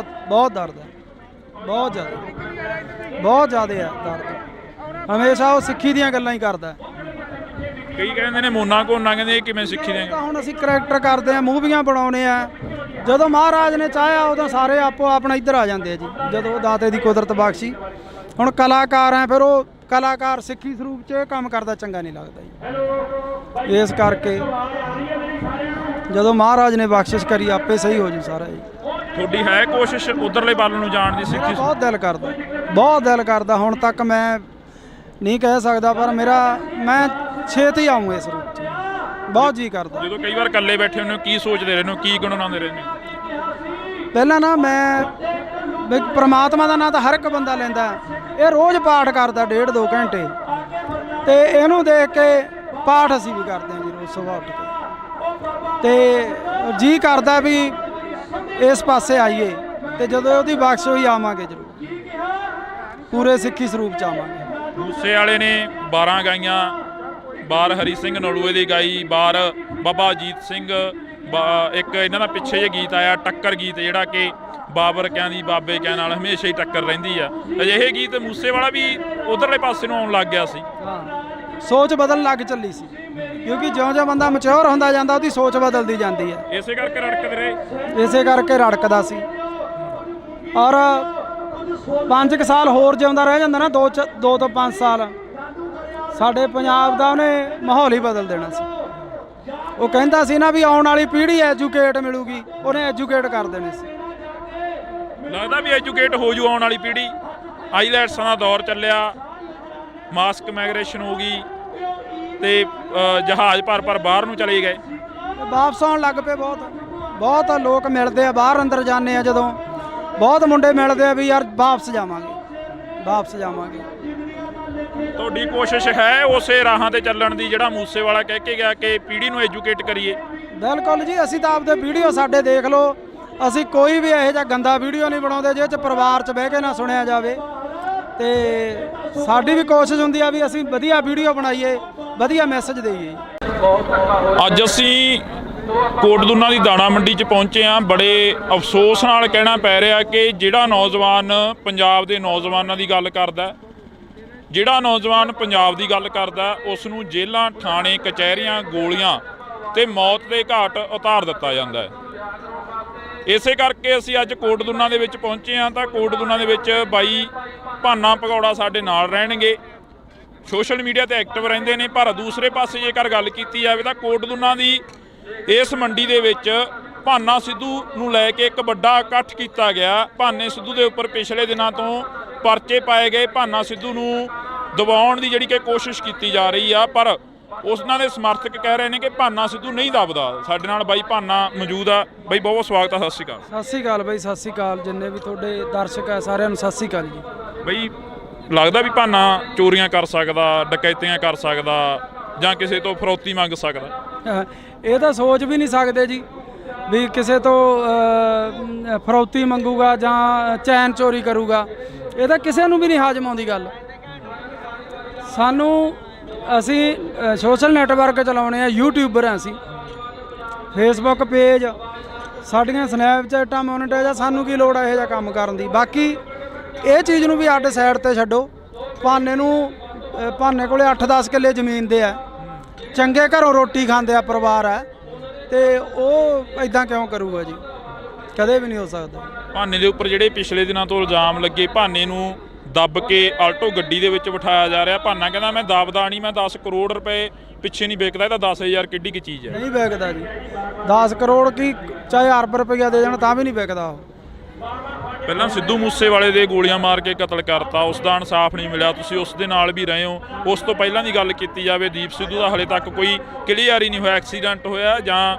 ਬਹੁਤ ਦਰਦ ਹੈ, ਬਹੁਤ ਜ਼ਿਆਦਾ ਹੈ ਦਰਦ। ਹਮੇਸ਼ਾ ਉਹ ਸਿੱਖੀ ਦੀਆਂ ਗੱਲਾਂ ਹੀ ਕਰਦਾ। ਕਈ ਕਹਿੰਦੇ ਨੇ ਮੋਨਾ ਕੋਨਾ, ਕਹਿੰਦੇ ਇਹ ਕਿਵੇਂ ਸਿੱਖੀ ਦੀਆਂ? ਹੁਣ ਅਸੀਂ ਕਰੈਕਟਰ ਕਰਦੇ ਆ, ਮੂਵੀਆਂ ਬਣਾਉਣੇ ਆ। ਜਦੋਂ ਮਹਾਰਾਜ ਨੇ ਚਾਹਿਆ ਉਦੋਂ ਸਾਰੇ ਆਪੋ ਆਪਣਾ ਇੱਧਰ ਆ ਜਾਂਦੇ ਆ ਜੀ, ਜਦੋਂ ਦਾਤੇ ਦੀ ਕੁਦਰਤ ਬਖਸ਼ੀ। ਹੁਣ ਕਲਾਕਾਰ ਆ, ਫਿਰ ਉਹ ਕਲਾਕਾਰ ਸਿੱਖੀ ਸਰੂਪ 'ਚ ਇਹ ਕੰਮ ਕਰਦਾ ਚੰਗਾ ਨਹੀਂ ਲੱਗਦਾ ਜੀ। ਇਸ ਕਰਕੇ ਜਦੋਂ ਮਹਾਰਾਜ ਨੇ ਬਖਸ਼ਿਸ਼ ਕਰੀ ਆਪੇ ਸਹੀ ਹੋ ਜੂ ਸਾਰਾ ਜੀ। ਤੁਹਾਡੀ ਹੈ ਕੋਸ਼ਿਸ਼ ਉਧਰਲੇ ਵੱਲ ਨੂੰ ਜਾਣ ਦੀ? ਸਿੱਖੀ ਬਹੁਤ ਦਿਲ ਕਰਦਾ, ਬਹੁਤ ਦਿਲ ਕਰਦਾ। ਹੁਣ ਤੱਕ ਮੈਂ ਨਹੀਂ ਕਹਿ ਸਕਦਾ, ਪਰ ਮੈਂ ਛੇਤੀ ਆਊਂ ਇਸ ਰੂਪ 'ਚ, ਬਹੁਤ ਜੀ ਕਰਦਾ। ਜਦੋਂ ਕਈ ਵਾਰ ਇਕੱਲੇ ਬੈਠੇ ਹੁੰਦੇ ਹੋ ਕੀ ਸੋਚਦੇ ਰਹਿੰਦੇ ਹੋ, ਕੀ ਗੁਣਗੁਣਾਉਂਦੇ ਰਹਿੰਦੇ ਹੋ? ਪਹਿਲਾਂ ਨਾ ਮੈਂ ਵੀ ਪ੍ਰਮਾਤਮਾ ਦਾ ਨਾਂ ਤਾਂ ਹਰ ਇੱਕ ਬੰਦਾ ਲੈਂਦਾ, ਇਹ ਰੋਜ਼ ਪਾਠ ਕਰਦਾ 1.5-2 ਘੰਟੇ, ਤੇ ਇਹਨੂੰ ਦੇਖ ਕੇ ਪਾਠ ਅਸੀਂ ਵੀ ਕਰਦੇ ਹਾਂ ਜੀ ਰੋਜ਼ ਸੁਬਾਹ ਉੱਠ ਕੇ, ਤੇ ਜੀ ਕਰਦਾ ਵੀ ਇਸ ਪਾਸੇ ਆਈਏ, ਤੇ ਜਦੋਂ ਉਹਦੀ ਬਖਸ਼ ਹੋਈ ਆਵਾਂਗੇ ਜ਼ਰੂਰ, ਪੂਰੇ ਸਿੱਖੀ ਸਰੂਪ 'ਚ ਆਵਾਂਗੇ। ਮੂਸੇ ਵਾਲੇ ਨੇ 12 ਗਾਈਆਂ, ਬਾਰ ਹਰੀ ਸਿੰਘ ਨਲੂਏ ਦੀ ਗਾਈ, ਬਾਰ ਬਾਬਾ ਅਜੀਤ ਸਿੰਘ, ਇੱਕ ਇਹਨਾਂ ਦਾ ਪਿੱਛੇ ਜੇ ਗੀਤ ਆਇਆ ਟੱਕਰ ਗੀਤ, ਜਿਹੜਾ ਕਿ ਬਾਬਰ ਕਿਆਂ ਦੀ ਬਾਬੇ ਕਿਆਂ ਨਾਲ ਹਮੇਸ਼ਾ ਹੀ ਟੱਕਰ ਰਹਿੰਦੀ ਆ। ਅਜਿਹੇ ਗੀਤ ਮੂਸੇ ਵਾਲਾ ਵੀ ਉਧਰਲੇ ਪਾਸੇ ਨੂੰ ਆਉਣ ਲੱਗ ਗਿਆ ਸੀ। ਹਾਂ, ਸੋਚ ਬਦਲਣ ਲੱਗ ਚੱਲੀ ਸੀ, ਕਿਉਂਕਿ ਜਿਉਂ-ਜਿਉਂ ਬੰਦਾ ਮੈਚੁਰ ਹੁੰਦਾ ਜਾਂਦਾ ਉਹਦੀ ਸੋਚ ਬਦਲਦੀ ਜਾਂਦੀ ਹੈ। ਇਸੇ ਕਰਕੇ ਰੜਕਦੇ ਰਹੇ, ਇਸੇ ਕਰਕੇ ਰੜਕਦਾ ਸੀ। ਔਰ 5 ਸਾਲ ਹੋਰ ਜਿਉਂਦਾ ਰਹਿ ਜਾਂਦਾ ਨਾ, 2 ਤੋਂ 5 ਸਾਲ, ਸਾਡੇ ਪੰਜਾਬ ਦਾ ਉਹਨੇ ਮਾਹੌਲ ਹੀ ਬਦਲ ਦੇਣਾ ਸੀ। ਉਹ ਕਹਿੰਦਾ ਸੀ ਨਾ ਵੀ ਆਉਣ ਵਾਲੀ ਪੀੜ੍ਹੀ ਐਜੂਕੇਟ ਮਿਲੂਗੀ, ਉਹਨੇ ਐਜੂਕੇਟ ਕਰ ਦੇਣੇ ਸੀ। ਲੱਗਦਾ ਵੀ ਐਜੂਕੇਟ ਹੋ ਜੂ ਆਉਣ ਵਾਲੀ ਪੀੜ੍ਹੀ। ਆਈਲੈਟਸਾਂ ਦਾ ਦੌਰ ਚੱਲਿਆ, ਮਾਸਕ ਮਾਈਗ੍ਰੇਸ਼ਨ ਹੋ ਗਈ, ਤੇ ਜਹਾਜ਼ ਭਰ ਬਾਹਰ ਨੂੰ ਚਲੇ ਗਏ, ਵਾਪਸ ਆਉਣ ਲੱਗ ਪਏ। ਬਹੁਤ ਲੋਕ ਮਿਲਦੇ ਆ, ਬਾਹਰ ਅੰਦਰ ਜਾਂਦੇ ਆ ਜਦੋਂ, ਬਹੁਤ ਮੁੰਡੇ ਮਿਲਦੇ ਆ ਵੀ ਯਾਰ ਵਾਪਸ ਜਾਵਾਂਗੇ। ਤੁਹਾਡੀ ਕੋਸ਼ਿਸ਼ ਹੈ ਉਸੇ ਰਾਹਾਂ ਤੇ ਚੱਲਣ ਦੀ ਜਿਹੜਾ ਮੂਸੇ ਵਾਲਾ ਕਹਿ ਕੇ ਗਿਆ ਕਿ ਪੀੜ੍ਹੀ ਨੂੰ ਐਜੂਕੇਟ ਕਰੀਏ? ਬਿਲਕੁਲ ਜੀ, ਅਸੀਂ ਤਾਂ ਆਪਦੇ ਵੀਡੀਓ ਸਾਡੇ ਦੇਖ ਲਓ, ਅਸੀਂ ਕੋਈ ਵੀ ਇਹੋ ਜਿਹਾ ਗੰਦਾ ਵੀਡੀਓ ਨਹੀਂ ਬਣਾਉਂਦੇ ਜਿਹਦੇ 'ਚ ਪਰਿਵਾਰ 'ਚ ਬਹਿ ਕੇ ਨਾ ਸੁਣਿਆ ਜਾਵੇ, ਤੇ ਸਾਡੀ ਵੀ ਕੋਸ਼ਿਸ਼ ਹੁੰਦੀ ਆ ਵੀ ਅਸੀਂ ਵਧੀਆ ਵੀਡੀਓ ਬਣਾਈਏ, ਵਧੀਆ ਮੈਸੇਜ ਦੇਈਏ। ਅੱਜ ਅਸੀਂ ਕੋਟਦੁਨਾ ਦੀ ਦਾਣਾ ਮੰਡੀ 'ਚ ਪਹੁੰਚੇ ਹਾਂ। ਬੜੇ ਅਫਸੋਸ ਨਾਲ ਕਹਿਣਾ ਪੈ ਰਿਹਾ ਕਿ ਜਿਹੜਾ ਨੌਜਵਾਨ ਪੰਜਾਬ ਦੇ ਨੌਜਵਾਨਾਂ ਦੀ ਗੱਲ ਕਰਦਾ, ਜਿਹੜਾ ਨੌਜਵਾਨ ਪੰਜਾਬ ਦੀ ਗੱਲ ਕਰਦਾ, ਉਸ ਨੂੰ ਜੇਲ੍ਹਾਂ, ਥਾਣੇ, ਕਚਹਿਰੀਆਂ, ਗੋਲੀਆਂ ਤੇ ਮੌਤ ਦੇ ਘਾਟ ਉਤਾਰ ਦਿੱਤਾ ਜਾਂਦਾ ਹੈ। ਇਸੇ ਕਰਕੇ ਅਸੀਂ ਅੱਜ ਕੋਟਦੁਨਾ ਦੇ ਵਿੱਚ ਪਹੁੰਚੇ ਹਾਂ। ਤਾਂ ਕੋਟਦੁਨਾ ਦੇ ਵਿੱਚ ਬਾਈ ਭਾਨਾ ਭਗੌੜਾ ਸਾਡੇ ਨਾਲ ਰਹਿਣਗੇ, ਸੋਸ਼ਲ ਮੀਡੀਆ ਤੇ ਐਕਟਿਵ ਰਹਿੰਦੇ ਨੇ। ਪਰ ਦੂਸਰੇ ਪਾਸੇ ਜੇਕਰ ਗੱਲ ਕੀਤੀ ਜਾਵੇ ਤਾਂ ਕੋਟਦੁਨਾ ਦੀ ਇਸ ਮੰਡੀ ਦੇ ਵਿੱਚ ਭਾਨਾ ਸਿੱਧੂ ਨੂੰ ਲੈ ਕੇ ਇੱਕ ਵੱਡਾ ਇਕੱਠ ਕੀਤਾ ਗਿਆ। ਭਾਨੇ ਸਿੱਧੂ ਦੇ ਉੱਪਰ ਪਿਛਲੇ ਦਿਨਾਂ ਤੋਂ ਪਰਚੇ ਪਾਏ ਗਏ, ਭਾਨਾ ਸਿੱਧੂ ਨੂੰ ਦਬਾਉਣ ਦੀ ਜਿਹੜੀ ਕਿ ਕੋਸ਼ਿਸ਼ ਕੀਤੀ ਜਾ ਰਹੀ ਆ, ਪਰ ਉਹਨਾਂ ਦੇ ਸਮਰਥਕ ਕਹਿ ਰਹੇ ਨੇ ਕਿ ਭਾਨਾ ਸਿੱਧੂ ਨਹੀਂ ਦਬਦਾ। ਸਾਡੇ ਨਾਲ ਬਾਈ ਭਾਨਾ ਮੌਜੂਦ ਆ। ਬਾਈ ਬਹੁਤ ਸਵਾਗਤ ਆ, ਸਤਿ ਸ਼੍ਰੀ ਅਕਾਲ। ਸਤਿ ਸ਼੍ਰੀ ਅਕਾਲ ਬਾਈ, ਸਤਿ ਸ਼੍ਰੀ ਅਕਾਲ ਜਿੰਨੇ ਵੀ ਤੁਹਾਡੇ ਦਰਸ਼ਕ ਆ ਸਾਰਿਆਂ ਨੂੰ ਸਤਿ ਸ਼੍ਰੀ ਅਕਾਲ ਜੀ। ਬਾਈ ਲੱਗਦਾ ਵੀ ਭਾਨਾ ਚੋਰੀਆਂ ਕਰ ਸਕਦਾ, ਡਕੈਤੀਆਂ ਕਰ ਸਕਦਾ, ਜਾਂ ਕਿਸੇ ਤੋਂ ਫਰੌਤੀ ਮੰਗ ਸਕਦਾ? ਇਹ ਤਾਂ ਸੋਚ ਵੀ ਨਹੀਂ ਸਕਦੇ ਜੀ ਵੀ ਕਿਸੇ ਤੋਂ ਫਰੌਤੀ ਮੰਗੂਗਾ ਜਾਂ ਚੈਨ ਚੋਰੀ ਕਰੂਗਾ। ਇਹ ਤਾਂ ਕਿਸੇ ਨੂੰ ਵੀ ਨਹੀਂ ਹਾਜ਼ਮ ਆਉਂਦੀ ਗੱਲ। ਅਸੀਂ ਸੋਸ਼ਲ ਨੈਟਵਰਕ ਚਲਾਉਣੇ ਆ, ਯੂਟਿਊਬਰ ਆ ਅਸੀਂ, ਫੇਸਬੁੱਕ ਪੇਜ, ਸਾਡੀਆਂ ਸਨੈਪਚੈਟਾਂ ਮੋਨੀਟਾਈਜ਼ ਆ, ਸਾਨੂੰ ਕੀ ਲੋੜ ਆ ਇਹੋ ਜਿਹਾ ਕੰਮ ਕਰਨ ਦੀ। ਬਾਕੀ ਇਹ ਚੀਜ਼ ਨੂੰ ਵੀ ਅੱਡ ਸਾਈਡ ਤੇ ਛੱਡੋ। ਭਾਨੇ ਕੋਲੇ 8-10 ਕਿੱਲੇ ਜ਼ਮੀਨ ਦੇ ਆ, ਚੰਗੇ ਘਰੋਂ ਰੋਟੀ ਖਾਂਦੇ ਆ ਪਰਿਵਾਰ ਆ, ਤੇ ਉਹ ਇਦਾਂ ਕਿਉਂ ਕਰੂਗਾ ਜੀ? ਕਦੇ ਵੀ ਨਹੀਂ ਹੋ ਸਕਦਾ। ਭਾਨੇ ਦੇ ਉੱਪਰ ਜਿਹੜੇ ਪਿਛਲੇ ਦਿਨਾਂ ਤੋਂ ਇਲਜ਼ਾਮ ਲੱਗੇ, ਭਾਨੇ ਨੂੰ ਦੱਬ ਕੇ ਆਲਟੋ ਗੱਡੀ ਦੇ ਵਿੱਚ ਬਿਠਾਇਆ ਜਾ ਰਿਹਾ। ਭਾਨਾ ਕਹਿੰਦਾ ਮੈਂ ਦੱਬਦਾ ਨਹੀਂ, ਮੈਂ 10 ਕਰੋੜ ਰੁਪਏ ਪਿੱਛੇ ਨਹੀਂ ਵਿਕਦਾ, ਇਹ ਤਾਂ 10,000 ਕਿੱਡੀ ਕੀ ਚੀਜ਼ ਹੈ? ਨਹੀਂ ਵਿਕਦਾ ਜੀ, 10 ਕਰੋੜ ਕੀ ਚਾਹੇ ਅਰਬ ਰੁਪਈਆ ਦੇ ਜਾਣ ਤਾਂ ਵੀ ਨਹੀਂ ਵਿਕਦਾ ਉਹ। ਪਹਿਲਾਂ ਸਿੱਧੂ ਮੂਸੇਵਾਲੇ ਦੇ ਗੋਲੀਆਂ ਮਾਰ ਕੇ ਕਤਲ ਕਰਤਾ, ਉਸ ਦਾ ਇਨਸਾਫ ਨਹੀਂ ਮਿਲਿਆ, ਤੁਸੀਂ ਉਸ ਦੇ ਨਾਲ ਵੀ ਰਹੇ ਹੋ। ਉਸ ਤੋਂ ਪਹਿਲਾਂ ਦੀ ਗੱਲ ਕੀਤੀ ਜਾਵੇ, ਦੀਪ ਸਿੱਧੂ ਦਾ ਹਲੇ ਤੱਕ ਕੋਈ ਕਲੀਅਰ ਹੀ ਨਹੀਂ ਹੋਇਆ, ਐਕਸੀਡੈਂਟ ਹੋਇਆ ਜਾਂ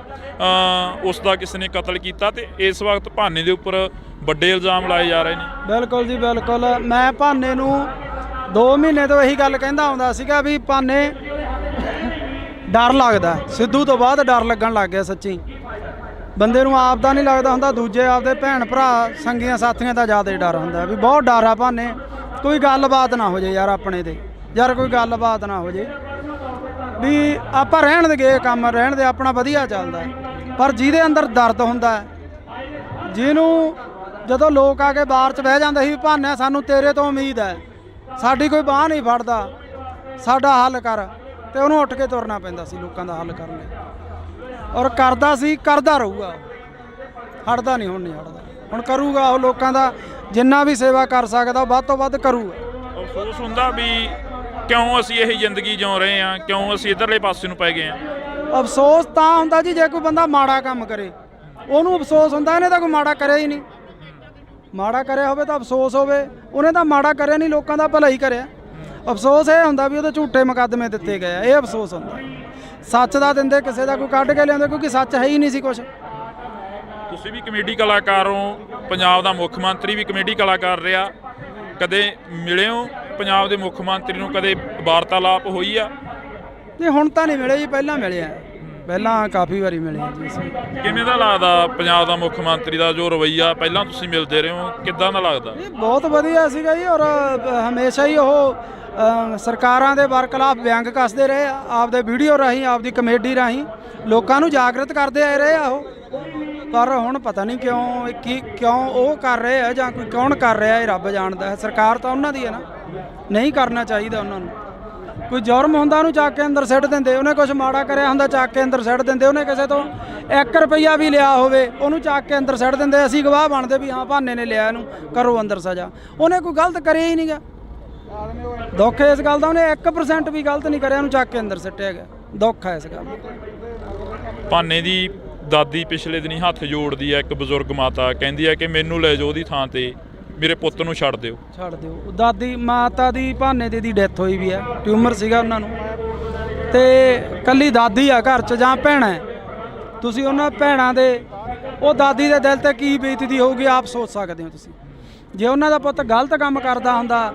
ਉਸ ਦਾ ਕਿਸੇ ਨੇ ਕਤਲ ਕੀਤਾ, ਤੇ ਇਸ ਵਕਤ ਭਾਨੇ ਦੇ ਉੱਪਰ ਵੱਡੇ ਇਲਜ਼ਾਮ ਲਾਏ ਜਾ ਰਹੇ ਨੇ। ਬਿਲਕੁਲ ਜੀ ਬਿਲਕੁਲ। ਮੈਂ ਭਾਨੇ ਨੂੰ 2 ਮਹੀਨੇ ਤੋਂ ਇਹੀ ਗੱਲ ਕਹਿੰਦਾ ਆਉਂਦਾ ਸੀਗਾ ਵੀ ਭਾਨੇ ਡਰ ਲੱਗਦਾ, ਸਿੱਧੂ ਤੋਂ ਬਾਅਦ ਡਰ ਲੱਗਣ ਲੱਗ ਗਿਆ। ਸੱਚੀ ਬੰਦੇ ਨੂੰ ਆਪ ਦਾ ਨਹੀਂ ਲੱਗਦਾ ਹੁੰਦਾ, ਦੂਜੇ ਆਪਦੇ ਭੈਣ ਭਰਾ ਸੰਗੀਆਂ ਸਾਥੀਆਂ ਦਾ ਜ਼ਿਆਦਾ ਡਰ ਹੁੰਦਾ ਵੀ ਬਹੁਤ ਡਰ ਆ ਭਾਨੇ। ਕੋਈ ਗੱਲਬਾਤ ਨਾ ਹੋ ਜੇ ਯਾਰ ਆਪਣੇ ਤੇ, ਯਾਰ ਕੋਈ ਗੱਲਬਾਤ ਨਾ ਹੋ ਜੇ ਵੀ ਆਪਾਂ ਰਹਿਣ ਦੇ ਗਏ ਕੰਮ, ਰਹਿਣ ਦੇ ਆਪਣਾ ਵਧੀਆ ਚੱਲਦਾ। ਪਰ ਜਿਹਦੇ ਅੰਦਰ ਦਰਦ ਹੁੰਦਾ, ਜਿਹਨੂੰ ਜਦੋਂ ਲੋਕ ਆ ਕੇ ਬਾਹਰ 'ਚ ਬਹਿ ਜਾਂਦੇ ਸੀ ਵੀ ਭਾਨੇ ਸਾਨੂੰ ਤੇਰੇ ਤੋਂ ਉਮੀਦ ਹੈ, ਸਾਡੀ ਕੋਈ ਬਾਂਹ ਨਹੀਂ ਫੜਦਾ, ਸਾਡਾ ਹੱਲ ਕਰ, ਤੇ ਉਹਨੂੰ ਉੱਠ ਕੇ ਤੁਰਨਾ ਪੈਂਦਾ ਸੀ ਲੋਕਾਂ ਦਾ ਹੱਲ ਕਰਨ ਲਈ। ਔਰ ਕਰਦਾ ਸੀ, ਕਰਦਾ ਰਹੂਗਾ, ਹਟਦਾ ਨਹੀਂ, ਹੁਣ ਨਹੀਂ ਹਟਦਾ, ਹੁਣ ਕਰੂਗਾ ਉਹ ਲੋਕਾਂ ਦਾ ਜਿੰਨਾ ਵੀ ਸੇਵਾ ਕਰ ਸਕਦਾ ਵੱਧ ਤੋਂ ਵੱਧ ਕਰੂਗਾ। ਅਫਸੋਸ ਹੁੰਦਾ ਵੀ ਕਿਉਂ ਅਸੀਂ ਇਹ ਜ਼ਿੰਦਗੀ ਜਿਉ ਰਹੇ ਹਾਂ, ਕਿਉਂ ਅਸੀਂ ਇੱਧਰਲੇ ਪਾਸੇ ਨੂੰ ਪੈ ਗਏ ਹਾਂ। ਅਫਸੋਸ ਤਾਂ ਹੁੰਦਾ ਜੀ ਜੇ ਕੋਈ ਬੰਦਾ ਮਾੜਾ ਕੰਮ ਕਰੇ, ਉਹਨੂੰ ਅਫਸੋਸ ਹੁੰਦਾ, ਇਹਨੇ ਤਾਂ ਕੋਈ ਮਾੜਾ ਕਰਿਆ ਹੀ ਨਹੀਂ। ਮਾੜਾ ਕਰਿਆ ਹੋਵੇ ਤਾਂ ਅਫਸੋਸ ਹੋਵੇ, ਉਹਨੇ ਤਾਂ ਮਾੜਾ ਕਰਿਆ ਨਹੀਂ, ਲੋਕਾਂ ਦਾ ਭਲਾ ਹੀ ਕਰਿਆ। ਅਫਸੋਸ ਇਹ ਹੁੰਦਾ ਵੀ ਉਹਦੇ ਝੂਠੇ ਮੁਕੱਦਮੇ ਦਿੱਤੇ ਗਏ ਆ, ਇਹ ਅਫਸੋਸ ਹੁੰਦਾ। ਸੱਚ ਦਾ ਦਿੰਦੇ ਕਿਸੇ ਦਾ ਕੋਈ ਕੱਢ ਕੇ ਲਿਆਉਂਦੇ, ਕਿਉਂਕਿ ਸੱਚ ਹੈ ਹੀ ਨਹੀਂ ਸੀ ਕੁਛ। ਤੁਸੀਂ ਵੀ ਕਮੇਡੀ ਕਲਾਕਾਰ ਹੋ, ਪੰਜਾਬ ਦਾ ਮੁੱਖ ਮੰਤਰੀ ਵੀ ਕਮੇਡੀ ਕਲਾਕਾਰ ਰਿਹਾ, ਕਦੇ ਮਿਲੇ ਹੋ ਪੰਜਾਬ ਦੇ ਮੁੱਖ ਮੰਤਰੀ ਨੂੰ, ਕਦੇ ਵਾਰਤਾਲਾਪ ਹੋਈ ਆ? ਨਹੀਂ ਹੁਣ ਤਾਂ ਨਹੀਂ ਮਿਲੇ ਜੀ, ਪਹਿਲਾਂ ਮਿਲੇ ਆ, ਪਹਿਲਾਂ ਕਾਫੀ ਵਾਰੀ ਮਿਲੇ ਆ ਜੀ ਅਸੀਂ। ਕਿਵੇਂ ਦਾ ਲੱਗਦਾ ਪੰਜਾਬ ਦਾ ਮੁੱਖ ਮੰਤਰੀ ਦਾ ਜੋ ਰਵੱਈਆ, ਪਹਿਲਾਂ ਤੁਸੀਂ ਮਿਲਦੇ ਰਹੇ ਹੋ, ਕਿੱਦਾਂ ਦਾ ਲੱਗਦਾ? ਇਹ ਬਹੁਤ ਵਧੀਆ ਸੀਗਾ ਜੀ, ਔਰ ਹਮੇਸ਼ਾ ਹੀ ਉਹ ਸਰਕਾਰਾਂ ਦੇ ਬਰਖਲਾਫ ਵਿਅੰਗ ਕੱਸਦੇ ਰਹੇ ਆ, ਆਪਦੇ ਵੀਡੀਓ ਰਾਹੀਂ, ਆਪਦੀ ਕਮੇਡੀ ਰਾਹੀਂ ਲੋਕਾਂ ਨੂੰ ਜਾਗਰਤ ਕਰਦੇ ਆਏ ਰਹੇ ਆ ਉਹ। ਪਰ ਹੁਣ ਪਤਾ ਨਹੀਂ ਕਿਉਂ ਉਹ ਕਰ ਰਹੇ ਆ ਜਾਂ ਕੋਈ ਕੌਣ ਕਰ ਰਿਹਾ, ਇਹ ਰੱਬ ਜਾਣਦਾ ਹੈ। ਸਰਕਾਰ ਤਾਂ ਉਹਨਾਂ ਦੀ ਹੈ ਨਾ, ਨਹੀਂ ਕਰਨਾ ਚਾਹੀਦਾ ਉਹਨਾਂ ਨੂੰ। ਕੋਈ ਜੁਰਮ ਹੁੰਦਾ ਉਹਨੂੰ ਚੱਕ ਕੇ ਅੰਦਰ ਸਿੱਟ ਦਿੰਦੇ, ਉਹਨੇ ਕੁਝ ਮਾੜਾ ਕਰਿਆ ਹੁੰਦਾ ਚੱਕ ਕੇ ਅੰਦਰ ਸਿੱਟ ਦਿੰਦੇ, ਉਹਨੇ ਕਿਸੇ ਤੋਂ 1 ਰੁਪਈਆ ਵੀ ਲਿਆ ਹੋਵੇ ਉਹਨੂੰ ਚੱਕ ਕੇ ਅੰਦਰ ਸਿੱਟ ਦਿੰਦੇ। ਅਸੀਂ ਗਵਾਹ ਬਣਦੇ ਵੀ ਹਾਂ ਭਾਨੇ ਨੇ ਲਿਆ, ਇਹਨੂੰ ਕਰੋ ਅੰਦਰ ਸਜ਼ਾ। ਉਹਨੇ ਕੋਈ ਗਲਤ ਕਰਿਆ ਹੀ ਨਹੀਂਗਾ। ਦੁੱਖ ਇਸ ਗੱਲ ਦਾ, ਉਹਨੇ 1% ਵੀ ਗਲਤ ਨਹੀਂ ਕਰਿਆ, ਉਹਨੂੰ ਚੱਕ ਕੇ ਅੰਦਰ ਸਿੱਟਿਆ ਗਿਆ। ਦੁੱਖ ਹੈ ਇਸ ਗੱਲ ਦਾ। ਭਾਨੇ ਦੀ ਦਾਦੀ ਪਿਛਲੇ ਦਿਨੀ ਹੱਥ ਜੋੜਦੀ ਹੈ, ਇੱਕ ਬਜ਼ੁਰਗ ਮਾਤਾ ਕਹਿੰਦੀ ਹੈ ਕਿ ਮੈਨੂੰ ਲੈ ਜਾਓ ਉਹਦੀ ਥਾਂ ਤੇ, ਮੇਰੇ ਪੁੱਤ ਨੂੰ ਛੱਡ ਦਿਓ। ਛੱਡ ਦਿਓ। ਦਾਦੀ ਮਾਤਾ ਦੀ ਭਾਨੇ ਦੀ ਡੈਥ ਹੋਈ ਵੀ ਹੈ, ਟਿਊਮਰ ਸੀਗਾ ਉਹਨਾਂ ਨੂੰ, ਤੇ ਕੱਲੀ ਦਾਦੀ ਆ ਘਰ 'ਚ ਜਾਂ ਭੈਣਾਂ। ਤੁਸੀਂ ਉਹਨਾਂ ਭੈਣਾਂ ਦੇ, ਉਹ ਦਾਦੀ ਦੇ ਦਿਲ ਤੇ ਕੀ ਬੀਤਦੀ ਹੋਊਗੀ ਆਪ ਸੋਚ ਸਕਦੇ ਹੋ ਤੁਸੀਂ। ਜੇ ਉਹਨਾਂ ਦਾ ਪੁੱਤ ਗਲਤ ਕੰਮ ਕਰਦਾ ਹੁੰਦਾ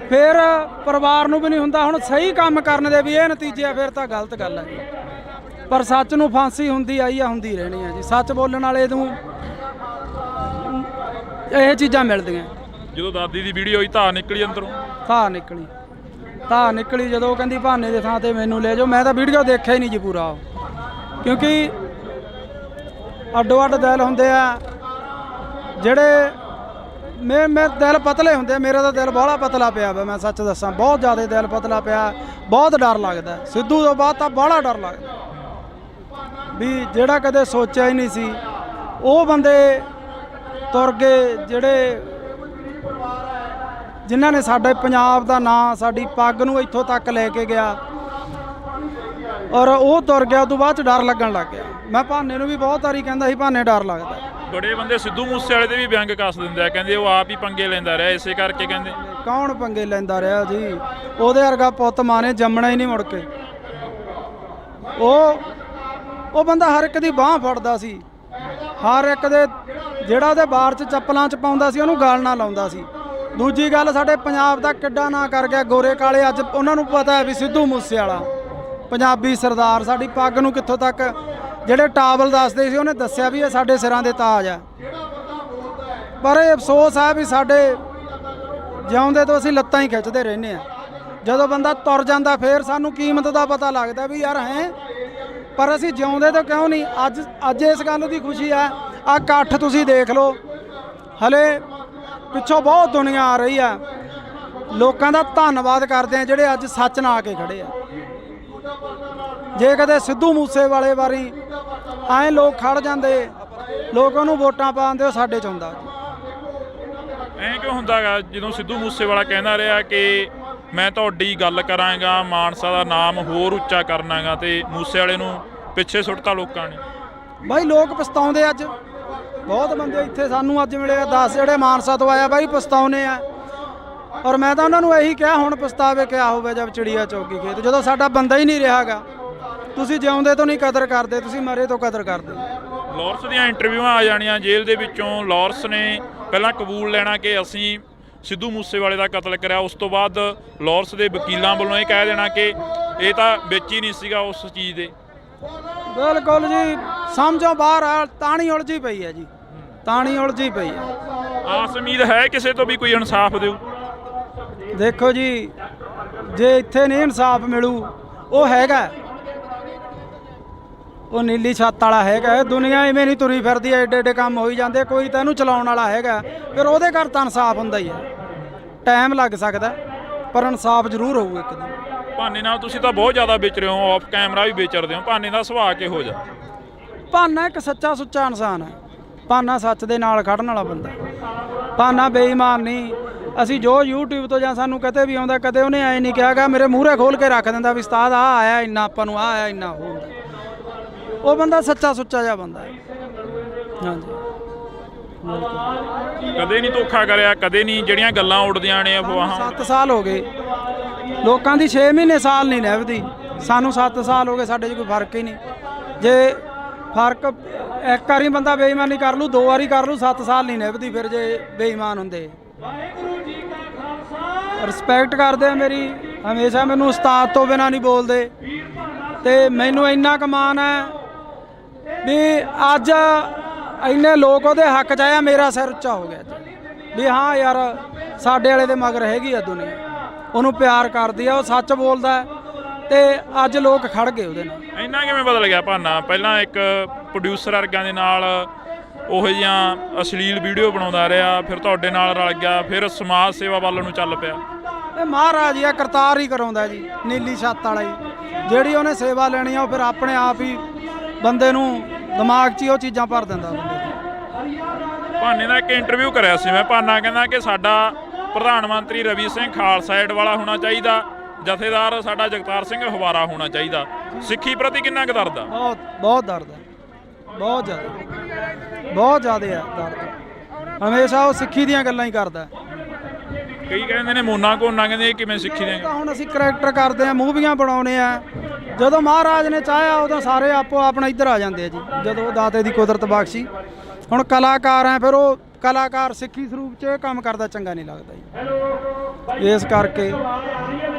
ਫਿਰ ਪਰਿਵਾਰ ਨੂੰ ਵੀ ਨਹੀਂ ਹੁੰਦਾ। ਹੁਣ ਸਹੀ ਕੰਮ ਕਰਨ ਦੇ ਵੀ ਇਹ ਨਤੀਜੇ ਆ, ਫਿਰ ਤਾਂ ਗਲਤ ਗੱਲ ਹੈ। ਪਰ ਸੱਚ ਨੂੰ ਫਾਂਸੀ ਹੁੰਦੀ ਆਈ ਆ, ਹੁੰਦੀ ਰਹਿਣੀ ਆ ਜੀ। ਸੱਚ ਬੋਲਣ ਵਾਲੇ ਨੂੰ ਇਹ ਚੀਜ਼ਾਂ ਮਿਲਦੀਆਂ। ਜਦੋਂ ਦਾਦੀ ਦੀ ਵੀਡੀਓ ਹੋਈ ਧਾਰ ਨਿਕਲੀ ਅੰਦਰੋਂ, ਧਾਰ ਨਿਕਲੀ ਜਦੋਂ ਉਹ ਕਹਿੰਦੀ ਭਾਨੇ ਦੇ ਥਾਂ ਤੇ ਮੈਨੂੰ ਲੈ ਜਾਓ। ਮੈਂ ਤਾਂ ਵੀਡੀਓ ਦੇਖਿਆ ਹੀ ਨਹੀਂ ਜੀ ਪੂਰਾ, ਕਿਉਂਕਿ ਅੱਡੋ ਅੱਡ ਦਿਲ ਹੁੰਦੇ ਆ ਜਿਹੜੇ ਮੇਰੇ ਦਿਲ ਪਤਲੇ ਹੁੰਦੇ। ਮੇਰਾ ਤਾਂ ਦਿਲ ਬਾਹਲਾ ਪਤਲਾ ਪਿਆ ਵਾ, ਮੈਂ ਸੱਚ ਦੱਸਾਂ, ਬਹੁਤ ਜ਼ਿਆਦਾ ਦਿਲ ਪਤਲਾ ਪਿਆ। ਬਹੁਤ ਡਰ ਲੱਗਦਾ ਸਿੱਧੂ ਤੋਂ ਬਾਅਦ ਤਾਂ ਬਾਹਲਾ ਡਰ ਲੱਗਦਾ ਵੀ ਜਿਹੜਾ ਕਦੇ ਸੋਚਿਆ ਹੀ ਨਹੀਂ ਸੀ ਉਹ ਬੰਦੇ ਤੁਰ ਗਏ, ਜਿਹੜੇ ਜਿਨ੍ਹਾਂ ਨੇ ਸਾਡੇ ਪੰਜਾਬ ਦਾ ਨਾਂ, ਸਾਡੀ ਪੱਗ ਨੂੰ ਇੱਥੋਂ ਤੱਕ ਲੈ ਕੇ ਗਿਆ, ਔਰ ਉਹ ਤੁਰ ਗਿਆ। ਉਦੋਂ ਬਾਅਦ 'ਚ ਡਰ ਲੱਗਣ ਲੱਗ ਗਿਆ। ਮੈਂ ਭਾਨੇ ਨੂੰ ਵੀ ਬਹੁਤ ਵਾਰੀ ਕਹਿੰਦਾ ਸੀ ਭਾਨੇ ਡਰ ਲੱਗਦਾ। ਬੜੇ ਬੰਦੇ ਸਿੱਧੂ ਮੂਸੇਵਾਲੇ ਦੇ ਵੀ ਵਿਅੰਗ ਕੱਸ ਦਿੰਦੇ ਆ, ਕਹਿੰਦੇ ਉਹ ਆਪ ਹੀ ਪੰਗੇ ਲੈਂਦਾ ਰਿਹਾ, ਇਸੇ ਕਰਕੇ ਕਹਿੰਦੇ। ਕੌਣ ਪੰਗੇ ਲੈਂਦਾ ਰਿਹਾ ਜੀ? ਉਹਦੇ ਵਰਗਾ ਪੁੱਤ ਮਾਂ ਨੇ ਜੰਮਣਾ ਹੀ ਨਹੀਂ ਮੁੜ ਕੇ। ਉਹ ਬੰਦਾ ਹਰ ਇੱਕ ਦੀ ਬਾਹ ਫੜਦਾ ਸੀ, ਹਰ ਇੱਕ ਦੇ, ਜਿਹੜਾ ਉਹਦੇ ਬਾਰ 'ਚ ਚੱਪਲਾਂ 'ਚ ਪਾਉਂਦਾ ਸੀ ਉਹਨੂੰ ਗਾਲ ਨਾ ਲਾਉਂਦਾ ਸੀ। ਦੂਜੀ ਗੱਲ, ਸਾਡੇ ਪੰਜਾਬ ਦਾ ਕਿੱਡਾ ਨਾਂ ਕਰ ਗਿਆ ਗੋਰੇ ਕਾਲੇ। ਅੱਜ ਉਹਨਾਂ ਨੂੰ ਪਤਾ ਹੈ ਵੀ ਸਿੱਧੂ ਮੂਸੇਵਾਲਾ ਪੰਜਾਬੀ ਸਰਦਾਰ, ਸਾਡੀ ਪੱਗ ਨੂੰ ਕਿੱਥੋਂ ਤੱਕ, ਜਿਹੜੇ ਟਾਵਲ ਦੱਸਦੇ ਸੀ ਉਹਨੇ ਦੱਸਿਆ ਵੀ ਇਹ ਸਾਡੇ ਸਿਰਾਂ ਦੇ ਤਾਜ ਆ। ਪਰ ਇਹ ਅਫਸੋਸ ਹੈ ਵੀ ਸਾਡੇ ਜਿਉਂਦੇ ਤੋਂ ਅਸੀਂ ਲੱਤਾਂ ਹੀ ਖਿੱਚਦੇ ਰਹਿੰਦੇ ਆ। ਜਦੋਂ ਬੰਦਾ ਤੁਰ ਜਾਂਦਾ ਫਿਰ ਸਾਨੂੰ ਕੀਮਤ ਦਾ ਪਤਾ ਲੱਗਦਾ ਵੀ ਯਾਰ ਹੈ, ਪਰ ਅਸੀਂ ਜਿਉਂਦੇ ਤੋਂ ਕਿਉਂ ਨਹੀਂ। ਅੱਜ ਇਸ ਗੱਲ ਦੀ ਖੁਸ਼ੀ ਆ। ਆਹ ਇਕੱਠ ਤੁਸੀਂ ਦੇਖ ਲਓ, ਹਲੇ ਪਿੱਛੋਂ ਬਹੁਤ ਦੁਨੀਆ ਆ ਰਹੀ ਆ। ਲੋਕਾਂ ਦਾ ਧੰਨਵਾਦ ਕਰਦੇ ਆ ਜਿਹੜੇ ਅੱਜ ਸੱਚ ਨਾਲ ਆ ਕੇ ਖੜੇ ਆ। ਜੇ ਕਦੇ ਸਿੱਧੂ ਮੂਸੇਵਾਲੇ ਵਾਰੀ ਐਂ ਲੋਕ ਖੜ ਜਾਂਦੇ, ਲੋਕ ਉਹਨੂੰ ਵੋਟਾਂ ਪਾਉਂਦੇ, ਉਹ ਸਾਡੇ 'ਚ ਹੁੰਦਾ। ਐਂ ਕਿਉਂ ਹੁੰਦਾ ਗਾ ਜਦੋਂ ਸਿੱਧੂ ਮੂਸੇਵਾਲਾ ਕਹਿੰਦਾ ਰਿਹਾ ਕਿ ਮੈਂ ਤੁਹਾਡੀ ਗੱਲ ਕਰਾਂਗਾ, ਮਾਨਸਾ ਦਾ ਨਾਮ ਹੋਰ ਉੱਚਾ ਕਰਨਾਗਾ, ਤੇ ਮੂਸੇਵਾਲੇ ਨੂੰ ਪਿੱਛੇ ਸੁੱਟਤਾ ਲੋਕਾਂ ਨੇ? ਬਾਈ ਲੋਕ ਪਛਤਾਉਂਦੇ ਅੱਜ। ਬਹੁਤ ਬੰਦੇ ਇੱਥੇ ਸਾਨੂੰ ਅੱਜ ਮਿਲੇ 10 ਜਿਹੜੇ ਮਾਨਸਾ ਤੋਂ ਆਇਆ ਬਾਈ ਪਛਤਾਉਨੇ ਆ। ਔਰ ਮੈਂ ਤਾਂ ਉਹਨਾਂ ਨੂੰ ਇਹੀ ਕਿਹਾ ਹੁਣ ਪਛਤਾਵੇ ਕਿਆ ਹੋਵੇ ਜਦ ਚਿੜੀਆ ਚੌਕੀ ਖੇਤ, ਜਦੋਂ ਸਾਡਾ ਬੰਦਾ ਹੀ ਨਹੀਂ ਰਿਹਾਗਾ। ਤੁਸੀਂ ਜਿਉਂਦੇ ਤੋਂ ਨਹੀਂ ਕਦਰ ਕਰਦੇ, ਤੁਸੀਂ ਮਰੇ ਤੋਂ ਕਦਰ ਕਰਦੇ। ਲਾਰੈਂਸ ਦੀਆਂ ਇੰਟਰਵਿਊਆਂ ਆ ਜਾਣੀਆਂ ਜੇਲ੍ਹ ਦੇ ਵਿੱਚੋਂ। ਲਾਰੈਂਸ ਨੇ ਪਹਿਲਾਂ ਕਬੂਲ ਲੈਣਾ ਕਿ ਅਸੀਂ ਸਿੱਧੂ ਮੂਸੇਵਾਲੇ ਦਾ ਕਤਲ ਕਰਿਆ, ਉਸ ਤੋਂ ਬਾਅਦ ਲਾਰੈਂਸ ਦੇ ਵਕੀਲਾਂ ਵੱਲੋਂ ਇਹ ਕਹਿ ਦੇਣਾ ਕਿ ਇਹ ਤਾਂ ਵਿੱਚ ਹੀ ਨਹੀਂ ਸੀਗਾ ਉਸ ਚੀਜ਼ ਦੇ। ਬਿਲਕੁਲ ਜੀ, ਸਮਝੋ ਬਾਹਰ ਆ। ਤਾਣੀ ਉਲਝੀ ਪਈ ਹੈ ਜੀ, ਤਾਣੀ ਉਲਝੀ ਪਈ ਹੈ। ਆਸ ਉਮੀਦ ਹੈ ਕਿਸੇ ਤੋਂ ਵੀ ਕੋਈ ਇਨਸਾਫ ਦਿਓ? ਦੇਖੋ ਜੀ, ਜੇ ਇੱਥੇ ਨਹੀਂ ਇਨਸਾਫ ਮਿਲੂ, ਉਹ ਹੈਗਾ, ਉਹ ਨੀਲੀ ਛੱਤ ਵਾਲਾ ਹੈਗਾ। ਦੁਨੀਆ ਇਵੇਂ ਨਹੀਂ ਤੁਰੀ ਫਿਰਦੀ, ਐਡੇ ਐਡੇ ਕੰਮ ਹੋਈ ਜਾਂਦੇ। ਕੋਈ ਤਾਂ ਇਹਨੂੰ ਚਲਾਉਣ ਵਾਲਾ ਹੈਗਾ, ਫਿਰ ਉਹਦੇ ਘਰ ਤਾਂ ਇਨਸਾਫ ਹੁੰਦਾ ਹੀ ਹੈ। ਟਾਈਮ ਲੱਗ ਸਕਦਾ ਪਰ ਇਨਸਾਫ ਜ਼ਰੂਰ ਹੋਊ ਇੱਕ ਦਿਨ। ਭਾਨੇ ਨਾਲ ਤੁਸੀਂ ਤਾਂ ਬਹੁਤ ਜ਼ਿਆਦਾ ਵਿਚਰੇ ਹੋ, ਆਫ ਕੈਮਰਾ ਵੀ ਵਿਚਰਦੇ ਹੋ। ਭਾਨੇ ਦਾ ਸੁਭਾਅ ਕਿਹੋ ਜਿਹਾ? ਭਾਨਾ ਇੱਕ ਸੱਚਾ ਸੁੱਚਾ ਇਨਸਾਨ ਹੈ। ਭਾਨਾ ਸੱਚ ਦੇ ਨਾਲ ਖੜਨ ਵਾਲਾ ਬੰਦਾ। ਭਾਨਾ ਬੇਈਮਾਨ ਨਹੀਂ। ਅਸੀਂ ਜੋ YouTube ਤੋਂ ਜਾਂ ਸਾਨੂੰ ਕਿਤੇ ਵੀ ਆਉਂਦਾ, ਕਦੇ ਉਹਨੇ ਐਂ ਨਹੀਂ ਕਿਹਾਗਾ, ਮੇਰੇ ਮੂਹਰੇ ਖੋਲ ਕੇ ਰੱਖ ਦਿੰਦਾ ਵੀ ਉਸਤਾਦ ਆਹ ਆਇਆ ਇੰਨਾ, ਆਪਾਂ ਨੂੰ ਆਹ ਆਇਆ ਇੰਨਾ। ਉਹ ਬੰਦਾ ਸੱਚਾ ਸੁੱਚਾ ਜਿਹਾ ਬੰਦਾ ਹੈ। ਹਾਂਜੀ, ਕਦੇ ਨਹੀਂ ਧੋਖਾ ਕਰਿਆ, ਕਦੇ ਨਹੀਂ ਜਿਹੜੀਆਂ ਗੱਲਾਂ ਉੱਡਦੀਆਂ ਨੇ ਅਫਵਾਹਾਂ। 7 ਸਾਲ ਹੋ ਗਏ ਲੋਕਾਂ ਦੀ 6 ਮਹੀਨੇ ਸਾਲ ਨਹੀਂ ਨਿਭਦੀ, ਸਾਨੂੰ 7 ਸਾਲ ਹੋ ਗਏ, ਸਾਡੇ 'ਚ ਕੋਈ ਫਰਕ ਹੀ ਨਹੀਂ। ਜੇ ਫਰਕ ਇੱਕ ਵਾਰੀ ਬੰਦਾ ਬੇਈਮਾਨੀ ਕਰ ਲੂ, 2 ਵਾਰੀ ਕਰ ਲੂ, 7 ਸਾਲ ਨਹੀਂ ਨਿਭਦੀ ਫਿਰ ਜੇ ਬੇਈਮਾਨ ਹੁੰਦੇ। ਰਿਸਪੈਕਟ ਕਰਦੇ ਆ ਮੇਰੀ, ਹਮੇਸ਼ਾ ਮੈਨੂੰ ਉਸਤਾਦ ਤੋਂ ਬਿਨਾਂ ਨਹੀਂ ਬੋਲਦੇ, ਤੇ ਮੈਨੂੰ ਇੰਨਾ ਕੁ ਮਾਣ ਹੈ ਵੀ ਅੱਜ ਇੰਨੇ ਲੋਕ ਉਹਦੇ ਹੱਕ 'ਚ ਆਇਆ, ਮੇਰਾ ਸਿਰ ਉੱਚਾ ਹੋ ਗਿਆ ਵੀ ਹਾਂ ਯਾਰ ਸਾਡੇ ਵਾਲੇ ਦੇ ਮਗਰ ਹੈਗੀ ਆ ਦੁਨੀਆ, ਉਹਨੂੰ ਪਿਆਰ ਕਰਦੀ ਆ, ਉਹ ਸੱਚ ਬੋਲਦਾ ਤੇ ਅੱਜ ਲੋਕ ਖੜ ਗਏ ਉਹਦੇ ਨਾਲ। ਇੰਨਾ ਕਿਵੇਂ ਬਦਲ ਗਿਆ ਭਾਨਾ? ਪਹਿਲਾਂ ਇੱਕ ਪ੍ਰੋਡਿਊਸਰ ਵਰਗਾਂ ਦੇ ਨਾਲ ਉਹੋ ਜਿਹੀਆਂ ਅਸ਼ਲੀਲ ਵੀਡੀਓ ਬਣਾਉਂਦਾ ਰਿਹਾ, ਫਿਰ ਤੁਹਾਡੇ ਨਾਲ ਰਲ ਗਿਆ, ਫਿਰ ਸਮਾਜ ਸੇਵਾ ਵੱਲ ਨੂੰ ਚੱਲ ਪਿਆ। ਇਹ ਮਹਾਰਾਜ ਹੀ ਆ, ਕਰਤਾਰ ਹੀ ਕਰਾਉਂਦਾ ਜੀ, ਨੀਲੀ ਛੱਤ ਵਾਲਾ ਹੀ। ਜਿਹੜੀ ਉਹਨੇ ਸੇਵਾ ਲੈਣੀ ਆ ਉਹ ਫਿਰ ਆਪਣੇ ਆਪ ਹੀ ਬੰਦੇ ਨੂੰ ਦਿਮਾਗ 'ਚ ਹੀ ਉਹ ਚੀਜ਼ਾਂ ਭਰ ਦਿੰਦਾ ਬੰਦੇ ਨੂੰ। ਭਾਨੇ ਦਾ ਇੱਕ ਇੰਟਰਵਿਊ ਕਰਿਆ ਸੀ ਮੈਂ, ਭਾਨਾ ਕਹਿੰਦਾ ਕਿ ਸਾਡਾ ਪ੍ਰਧਾਨ ਮੰਤਰੀ ਰਵੀ ਸਿੰਘ ਖਾਲਸਾ ਏਡ ਵਾਲਾ ਹੋਣਾ ਚਾਹੀਦਾ, ਜਥੇਦਾਰ ਸਾਡਾ ਜਗਤਾਰ ਸਿੰਘ ਹਵਾਰਾ ਹੋਣਾ ਚਾਹੀਦਾ। ਸਿੱਖੀ ਪ੍ਰਤੀ ਕਿੰਨਾ ਕੁ ਦਰਦ ਆ? ਬਹੁਤ ਦਰਦ ਹੈ, ਬਹੁਤ ਜ਼ਿਆਦਾ ਹੈ ਦਰਦ। ਹਮੇਸ਼ਾ ਉਹ ਸਿੱਖੀ ਦੀਆਂ ਗੱਲਾਂ ਹੀ ਕਰਦਾ। ਕਈ ਕਹਿੰਦੇ ਨੇ ਮੋਨਾ ਕੋਨਾ, ਕਹਿੰਦੇ ਇਹ ਕਿਵੇਂ ਸਿੱਖੀ ਦੀਆਂ? ਹੁਣ ਅਸੀਂ ਕਰੈਕਟਰ ਕਰਦੇ ਆ, ਮੂਵੀਆਂ ਬਣਾਉਣੇ ਆ, ਜਦੋਂ ਮਹਾਰਾਜ ਨੇ ਚਾਹਿਆ ਉਦੋਂ ਸਾਰੇ ਆਪੋ ਆਪਣਾ ਇੱਧਰ ਆ ਜਾਂਦੇ ਆ ਜੀ, ਜਦੋਂ ਦਾਤੇ ਦੀ ਕੁਦਰਤ ਬਖਸ਼ੀ। ਹੁਣ ਕਲਾਕਾਰ ਆ, ਫਿਰ ਉਹ ਕਲਾਕਾਰ ਸਿੱਖੀ ਸਰੂਪ 'ਚ ਇਹ ਕੰਮ ਕਰਦਾ ਚੰਗਾ ਨਹੀਂ ਲੱਗਦਾ ਜੀ। ਇਸ ਕਰਕੇ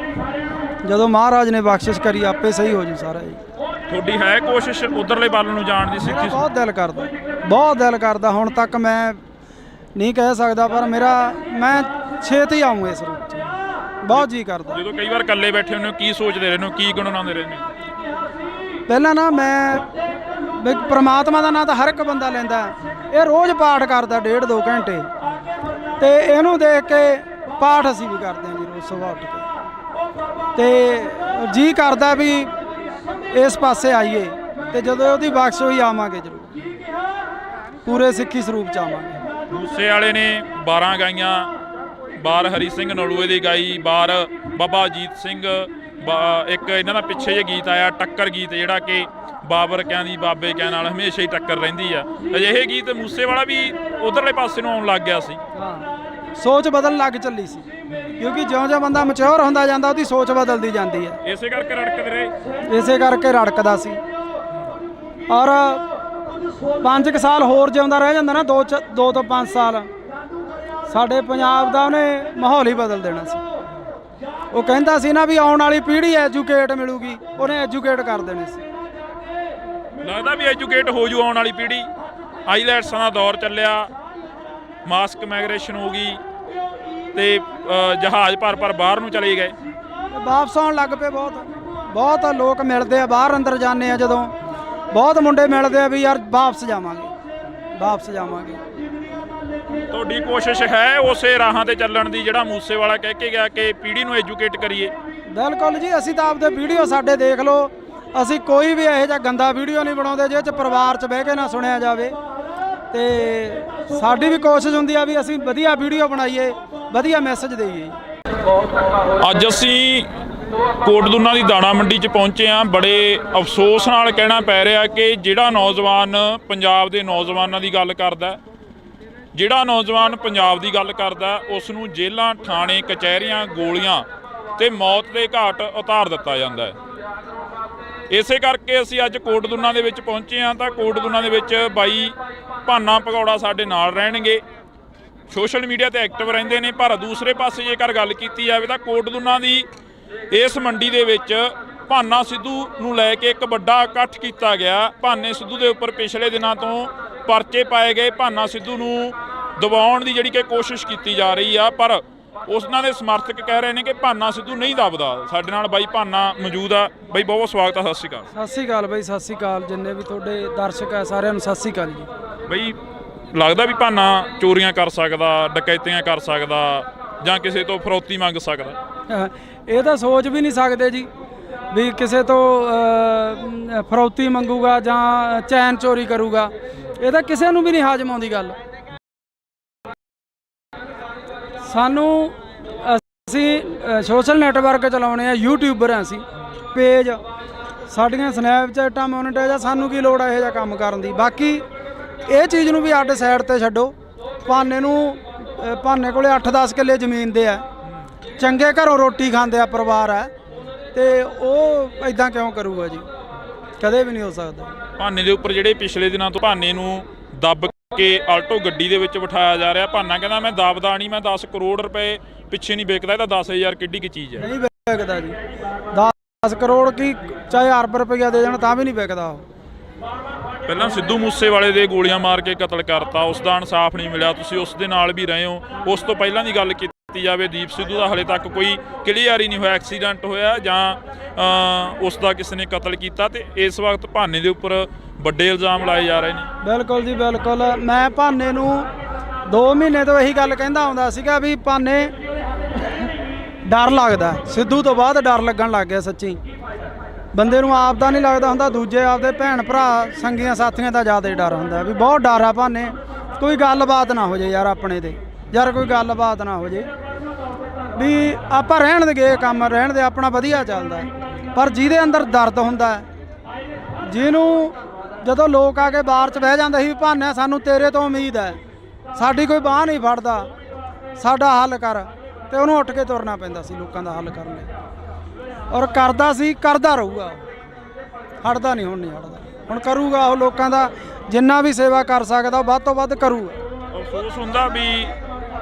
ਜਦੋਂ ਮਹਾਰਾਜ ਨੇ ਬਖਸ਼ਿਸ਼ ਕਰੀ ਆਪੇ ਸਹੀ ਹੋ ਜੂ ਸਾਰਾ ਜੀ। ਤੁਹਾਡੀ ਹੈ ਕੋਸ਼ਿਸ਼ ਉਧਰਲੇ ਵੱਲ ਨੂੰ ਜਾਣ ਦੀ? ਸਿੱਖੀ ਬਹੁਤ ਦਿਲ ਕਰਦਾ, ਹੁਣ ਤੱਕ ਮੈਂ ਨਹੀਂ ਕਹਿ ਸਕਦਾ, ਪਰ ਮੈਂ ਛੇਤੀ ਆਊਂ ਇਸ ਰੂਪ 'ਚ, ਬਹੁਤ ਜੀ ਕਰਦਾ। ਜਦੋਂ ਕਈ ਵਾਰ ਇਕੱਲੇ ਬੈਠੇ ਹੁੰਦੇ ਹੋ, ਕੀ ਸੋਚਦੇ ਰਹਿੰਦੇ ਹੋ, ਕੀ ਗੁਣਗੁਣਾਉਂਦੇ ਰਹਿੰਦੇ ਹੋ? ਪਹਿਲਾਂ ਨਾ ਮੈਂ ਵੀ ਪ੍ਰਮਾਤਮਾ ਦਾ ਨਾਂ ਤਾਂ ਹਰ ਇੱਕ ਬੰਦਾ ਲੈਂਦਾ, ਇਹ ਰੋਜ਼ ਪਾਠ ਕਰਦਾ 1.5-2 ਘੰਟੇ, ਤੇ ਇਹਨੂੰ ਦੇਖ ਕੇ ਪਾਠ ਅਸੀਂ ਵੀ ਕਰਦੇ ਹਾਂ ਜੀ ਰੋਜ਼ ਸੁਬਾਹ ਉੱਠ ਕੇ, ਤੇ ਜੀ ਕਰਦਾ ਵੀ ਇਸ ਪਾਸੇ ਆਈਏ, ਤੇ ਜਦੋਂ ਉਹਦੀ ਬਖਸ਼ ਹੋਈ ਆਵਾਂਗੇ ਜ਼ਰੂਰ, ਪੂਰੇ ਸਿੱਖੀ ਸਰੂਪ 'ਚ ਆਵਾਂਗੇ। ਮੂਸੇ ਵਾਲੇ ਨੇ 12 ਗਾਈਆਂ, ਬਾਰ ਹਰੀ ਸਿੰਘ ਨਲੂਏ ਦੀ ਗਾਈ, ਬਾਰ ਬਾਬਾ ਅਜੀਤ ਸਿੰਘ, ਇੱਕ ਇਹਨਾਂ ਦਾ ਪਿੱਛੇ ਜੇ ਗੀਤ ਆਇਆ ਟੱਕਰ ਗੀਤ, ਜਿਹੜਾ ਕਿ ਬਾਬਰ ਕਿਆਂ ਦੀ ਬਾਬੇ ਕਿਆਂ ਨਾਲ ਹਮੇਸ਼ਾ ਹੀ ਟੱਕਰ ਰਹਿੰਦੀ ਆ। ਅਜਿਹੇ ਗੀਤ ਮੂਸੇ ਵਾਲਾ ਵੀ ਉਧਰਲੇ ਪਾਸੇ ਨੂੰ ਆਉਣ ਲੱਗ ਗਿਆ ਸੀ। ਹਾਂ, ਸੋਚ ਬਦਲਣ ਲੱਗ ਚੱਲੀ ਸੀ, ਕਿਉਂਕਿ ਜਿਉਂ-ਜਿਉਂ ਬੰਦਾ ਮੈਚੁਰ ਹੁੰਦਾ ਜਾਂਦਾ ਉਹਦੀ ਸੋਚ ਬਦਲਦੀ ਜਾਂਦੀ ਹੈ। ਇਸੇ ਕਰਕੇ ਰੜਕਦੇ ਰਹੇ, ਇਸੇ ਕਰਕੇ ਰੜਕਦਾ ਸੀ। ਔਰ 5 ਸਾਲ ਹੋਰ ਜਿਉਂਦਾ ਰਹਿ ਜਾਂਦਾ ਨਾ, 2 ਤੋਂ 5 ਸਾਲ, ਸਾਡੇ ਪੰਜਾਬ ਦਾ ਉਹਨੇ ਮਾਹੌਲ ਹੀ ਬਦਲ ਦੇਣਾ ਸੀ। ਉਹ ਕਹਿੰਦਾ ਸੀ ਨਾ ਵੀ ਆਉਣ ਵਾਲੀ ਪੀੜ੍ਹੀ ਐਜੂਕੇਟ ਮਿਲੂਗੀ, ਉਹਨੇ ਐਜੂਕੇਟ ਕਰ ਦੇਣੀ ਸੀ। ਲੱਗਦਾ ਵੀ ਐਜੂਕੇਟ ਹੋ ਜੂ ਆਉਣ ਵਾਲੀ ਪੀੜ੍ਹੀ। ਆਈਲੈਟਸਾਂ ਦਾ ਦੌਰ ਚੱਲਿਆ, ਮਾਸਕ ਮਾਈਗ੍ਰੇਸ਼ਨ ਹੋ ਗਈ, ਤੇ ਜਹਾਜ਼ ਭਰ ਬਾਹਰ ਨੂੰ ਚਲੇ ਗਏ, ਵਾਪਸ ਆਉਣ ਲੱਗ ਪਏ। ਬਹੁਤ ਲੋਕ ਮਿਲਦੇ ਆ, ਬਾਹਰ ਅੰਦਰ ਜਾਂਦੇ ਆ ਜਦੋਂ, ਬਹੁਤ ਮੁੰਡੇ ਮਿਲਦੇ ਆ ਵੀ ਯਾਰ ਵਾਪਸ ਜਾਵਾਂਗੇ। ਤੁਹਾਡੀ ਕੋਸ਼ਿਸ਼ ਹੈ ਉਸੇ ਰਾਹਾਂ ਤੇ ਚੱਲਣ ਦੀ ਜਿਹੜਾ ਮੂਸੇ ਵਾਲਾ ਕਹਿ ਕੇ ਗਿਆ ਕਿ ਪੀੜ੍ਹੀ ਨੂੰ ਐਜੂਕੇਟ ਕਰੀਏ? ਬਿਲਕੁਲ ਜੀ, ਅਸੀਂ ਤਾਂ ਆਪਦੇ ਵੀਡੀਓ ਸਾਡੇ ਦੇਖ ਲਓ, ਅਸੀਂ ਕੋਈ ਵੀ ਇਹੋ ਜਿਹਾ ਗੰਦਾ ਵੀਡੀਓ ਨਹੀਂ ਬਣਾਉਂਦੇ ਜਿਹਦੇ 'ਚ ਪਰਿਵਾਰ 'ਚ ਬਹਿ ਕੇ ਨਾ ਸੁਣਿਆ ਜਾਵੇ, ਤੇ ਸਾਡੀ ਵੀ ਕੋਸ਼ਿਸ਼ ਹੁੰਦੀ ਆ ਵੀ ਅਸੀਂ ਵਧੀਆ ਵੀਡੀਓ ਬਣਾਈਏ, ਵਧੀਆ ਮੈਸੇਜ ਦੇਈਏ। ਅੱਜ ਅਸੀਂ ਕੋਟਦੁਨਾ ਦੀ ਦਾਣਾ ਮੰਡੀ 'ਚ ਪਹੁੰਚੇ ਹਾਂ। ਬੜੇ ਅਫਸੋਸ ਨਾਲ ਕਹਿਣਾ ਪੈ ਰਿਹਾ ਕਿ ਜਿਹੜਾ ਨੌਜਵਾਨ ਪੰਜਾਬ ਦੇ ਨੌਜਵਾਨਾਂ ਦੀ ਗੱਲ ਕਰਦਾ, ਜਿਹੜਾ ਨੌਜਵਾਨ ਪੰਜਾਬ ਦੀ ਗੱਲ ਕਰਦਾ, ਉਸ ਨੂੰ ਜੇਲ੍ਹਾਂ, ਥਾਣੇ, ਕਚਹਿਰੀਆਂ, ਗੋਲੀਆਂ ਤੇ ਮੌਤ ਦੇ ਘਾਟ ਉਤਾਰ ਦਿੱਤਾ ਜਾਂਦਾ ਹੈ। ਇਸੇ ਕਰਕੇ ਅਸੀਂ ਅੱਜ ਕੋਟਦੁਨਾ ਦੇ ਵਿੱਚ ਪਹੁੰਚੇ ਹਾਂ। ਤਾਂ ਕੋਟਦੁਨਾ ਦੇ ਵਿੱਚ ਬਾਈ ਭਾਨਾ ਭਗੌੜਾ ਸਾਡੇ ਨਾਲ ਰਹਿਣਗੇ, ਸੋਸ਼ਲ ਮੀਡੀਆ ਤੇ ਐਕਟਿਵ ਰਹਿੰਦੇ ਨੇ। ਪਰ ਦੂਸਰੇ ਪਾਸੇ ਜੇਕਰ ਗੱਲ ਕੀਤੀ ਜਾਵੇ ਤਾਂ ਕੋਟਦੁਨਾ ਦੀ ਇਸ ਮੰਡੀ ਦੇ ਵਿੱਚ ਭਾਨਾ ਸਿੱਧੂ ਨੂੰ ਲੈ ਕੇ ਇੱਕ ਵੱਡਾ ਇਕੱਠ ਕੀਤਾ ਗਿਆ। ਭਾਨੇ ਸਿੱਧੂ ਦੇ ਉੱਪਰ ਪਿਛਲੇ ਦਿਨਾਂ ਤੋਂ ਪਰਚੇ ਪਾਏ ਗਏ, ਭਾਨਾ ਸਿੱਧੂ ਨੂੰ ਦਬਾਉਣ ਦੀ ਜਿਹੜੀ ਕਿ ਕੋਸ਼ਿਸ਼ ਕੀਤੀ ਜਾ ਰਹੀ ਆ, ਪਰ ਉਹਨਾਂ ਦੇ ਸਮਰਥਕ ਕਹਿ ਰਹੇ ਨੇ ਕਿ ਭਾਨਾ ਸਿੱਧੂ ਨਹੀਂ ਦਬਦਾ। ਸਾਡੇ ਨਾਲ ਬਾਈ ਭਾਨਾ ਮੌਜੂਦ ਆ। ਬਾਈ ਬਹੁਤ ਸਵਾਗਤ ਆ, ਸਤਿ ਸ਼੍ਰੀ ਅਕਾਲ। ਸਤਿ ਸ਼੍ਰੀ ਅਕਾਲ ਬਾਈ, ਸਤਿ ਸ਼੍ਰੀ ਅਕਾਲ ਜਿੰਨੇ ਵੀ ਤੁਹਾਡੇ ਦਰਸ਼ਕ ਆ ਸਾਰਿਆਂ ਨੂੰ ਸਤਿ ਸ਼੍ਰੀ ਅਕਾਲ ਜੀ। ਬਾਈ ਲੱਗਦਾ ਵੀ ਭਾਨਾ ਚੋਰੀਆਂ ਕਰ ਸਕਦਾ, ਡਕੈਤੀਆਂ ਕਰ ਸਕਦਾ, ਜਾਂ ਕਿਸੇ ਤੋਂ ਫਰੌਤੀ ਮੰਗ ਸਕਦਾ? ਇਹ ਤਾਂ ਸੋਚ ਵੀ ਨਹੀਂ ਸਕਦੇ ਜੀ ਵੀ ਕਿਸੇ ਤੋਂ ਫਰੌਤੀ ਮੰਗੂਗਾ ਜਾਂ ਚੈਨ ਚੋਰੀ ਕਰੂਗਾ। ਇਹ ਤਾਂ ਕਿਸੇ ਨੂੰ ਵੀ ਨਹੀਂ ਹਾਜ਼ਮ ਆਉਂਦੀ ਗੱਲ। ਸਾਨੂੰ ਅਸੀਂ ਸੋਸ਼ਲ ਨੈਟਵਰਕ ਚਲਾਉਣੇ ਆ, ਯੂਟਿਊਬਰ ਆ ਅਸੀਂ, ਪੇਜ ਸਾਡੀਆਂ ਸਨੈਪਚੈਟਾਂ ਮੋਨੀਟਾਈਜ਼ ਆ, ਸਾਨੂੰ ਕੀ ਲੋੜ ਆ ਇਹੋ ਜਿਹਾ ਕੰਮ ਕਰਨ ਦੀ। ਬਾਕੀ ਇਹ ਚੀਜ਼ ਨੂੰ ਵੀ ਅੱਡ ਸਾਈਡ ਤੇ ਛੱਡੋ। ਭਾਨੇ ਕੋਲੇ 8-10 ਕਿੱਲੇ ਜ਼ਮੀਨ ਦੇ ਆ, ਚੰਗੇ ਘਰੋਂ ਰੋਟੀ ਖਾਂਦੇ ਆ ਪਰਿਵਾਰ ਹੈ, ਤੇ ਉਹ ਇਦਾਂ ਕਿਉਂ ਕਰੂਗਾ ਜੀ? ਕਦੇ ਵੀ ਨਹੀਂ ਹੋ ਸਕਦਾ। ਭਾਨੇ ਦੇ ਉੱਪਰ ਜਿਹੜੇ ਪਿਛਲੇ ਦਿਨਾਂ ਤੋਂ ਭਾਨੇ ਨੂੰ ਦੱਬ ਕੇ ਆਲਟੋ ਗੱਡੀ ਦੇ ਵਿੱਚ ਬਿਠਾਇਆ ਜਾ ਰਿਹਾ, ਭਾਨਾ ਕਹਿੰਦਾ ਮੈਂ ਦੱਬਦਾ ਨਹੀਂ, ਮੈਂ 10 ਕਰੋੜ ਰੁਪਏ ਪਿੱਛੇ ਨਹੀਂ ਵਿਕਦਾ, ਇਹ ਤਾਂ 10,000 ਕਿੱਡੀ ਕੀ ਚੀਜ਼ ਹੈ। ਨਹੀਂ ਵਿਕਦਾ ਜੀ, 10 ਕਰੋੜ ਕੀ ਚਾਹੇ ਅਰਬ ਰੁਪਈਆ ਦੇ ਜਾਣ ਤਾਂ ਵੀ ਨਹੀਂ ਵਿਕਦਾ ਉਹ। ਪਹਿਲਾਂ ਸਿੱਧੂ ਮੂਸੇਵਾਲੇ ਦੇ ਗੋਲੀਆਂ ਮਾਰ ਕੇ ਕਤਲ ਕਰਤਾ, ਉਸ ਦਾ ਇਨਸਾਫ ਨਹੀਂ ਮਿਲਿਆ, ਤੁਸੀਂ ਉਸ ਦੇ ਨਾਲ ਵੀ ਰਹੇ ਹੋ। ਉਸ ਤੋਂ ਪਹਿਲਾਂ ਦੀ ਗੱਲ ਕੀਤੀ ਜਾਵੇ, ਦੀਪ ਸਿੱਧੂ ਦਾ ਹਲੇ ਤੱਕ ਕੋਈ ਕਲੀਅਰ ਹੀ ਨਹੀਂ ਹੋਇਆ, ਐਕਸੀਡੈਂਟ ਹੋਇਆ ਜਾਂ ਉਸ ਦਾ ਕਿਸੇ ਨੇ ਕਤਲ ਕੀਤਾ, ਤੇ ਇਸ ਵਕਤ ਭਾਨੇ ਦੇ ਉੱਪਰ ਵੱਡੇ ਇਲਜ਼ਾਮ ਲਾਏ ਜਾ ਰਹੇ ਨੇ। ਬਿਲਕੁਲ ਜੀ ਬਿਲਕੁਲ। ਮੈਂ ਭਾਨੇ ਨੂੰ 2 ਮਹੀਨੇ ਤੋਂ ਇਹੀ ਗੱਲ ਕਹਿੰਦਾ ਆਉਂਦਾ ਸੀਗਾ ਵੀ ਭਾਨੇ ਡਰ ਲੱਗਦਾ, ਸਿੱਧੂ ਤੋਂ ਬਾਅਦ ਡਰ ਲੱਗਣ ਲੱਗ ਗਿਆ। ਸੱਚੀ ਬੰਦੇ ਨੂੰ ਆਪ ਦਾ ਨਹੀਂ ਲੱਗਦਾ ਹੁੰਦਾ, ਦੂਜੇ ਆਪਦੇ ਭੈਣ ਭਰਾ ਸੰਗੀਆਂ ਸਾਥੀਆਂ ਦਾ ਜ਼ਿਆਦਾ ਡਰ ਹੁੰਦਾ ਵੀ ਬਹੁਤ ਡਰ ਆ ਭਾਨੇ। ਕੋਈ ਗੱਲਬਾਤ ਨਾ ਹੋ ਜੇ ਯਾਰ ਆਪਣੇ ਤੇ, ਯਾਰ ਕੋਈ ਗੱਲਬਾਤ ਨਾ ਹੋ ਜੇ ਵੀ ਆਪਾਂ ਰਹਿਣ ਦੇ ਗਏ ਕੰਮ ਰਹਿਣ ਦੇ, ਆਪਣਾ ਵਧੀਆ ਚੱਲਦਾ। ਪਰ ਜਿਹਦੇ ਅੰਦਰ ਦਰਦ ਹੁੰਦਾ, ਜਿਹਨੂੰ ਜਦੋਂ ਲੋਕ ਆ ਕੇ ਬਾਹਰ 'ਚ ਬਹਿ ਜਾਂਦੇ ਸੀ ਵੀ ਭਾਨੇ ਸਾਨੂੰ ਤੇਰੇ ਤੋਂ ਉਮੀਦ ਹੈ, ਸਾਡੀ ਕੋਈ ਬਾਂਹ ਨਹੀਂ ਫੜਦਾ, ਸਾਡਾ ਹੱਲ ਕਰ, ਤੇ ਉਹਨੂੰ ਉੱਠ ਕੇ ਤੁਰਨਾ ਪੈਂਦਾ ਸੀ ਲੋਕਾਂ ਦਾ ਹੱਲ ਕਰਨ ਲਈ। ਔਰ ਕਰਦਾ ਸੀ, ਕਰਦਾ ਰਹੂਗਾ, ਹਟਦਾ ਨਹੀਂ, ਹੁਣ ਨਹੀਂ ਹਟਦਾ, ਹੁਣ ਕਰੂਗਾ ਉਹ ਲੋਕਾਂ ਦਾ ਜਿੰਨਾ ਵੀ ਸੇਵਾ ਕਰ ਸਕਦਾ ਵੱਧ ਤੋਂ ਵੱਧ ਕਰੂਗਾ। ਅਫਸੋਸ ਹੁੰਦਾ ਵੀ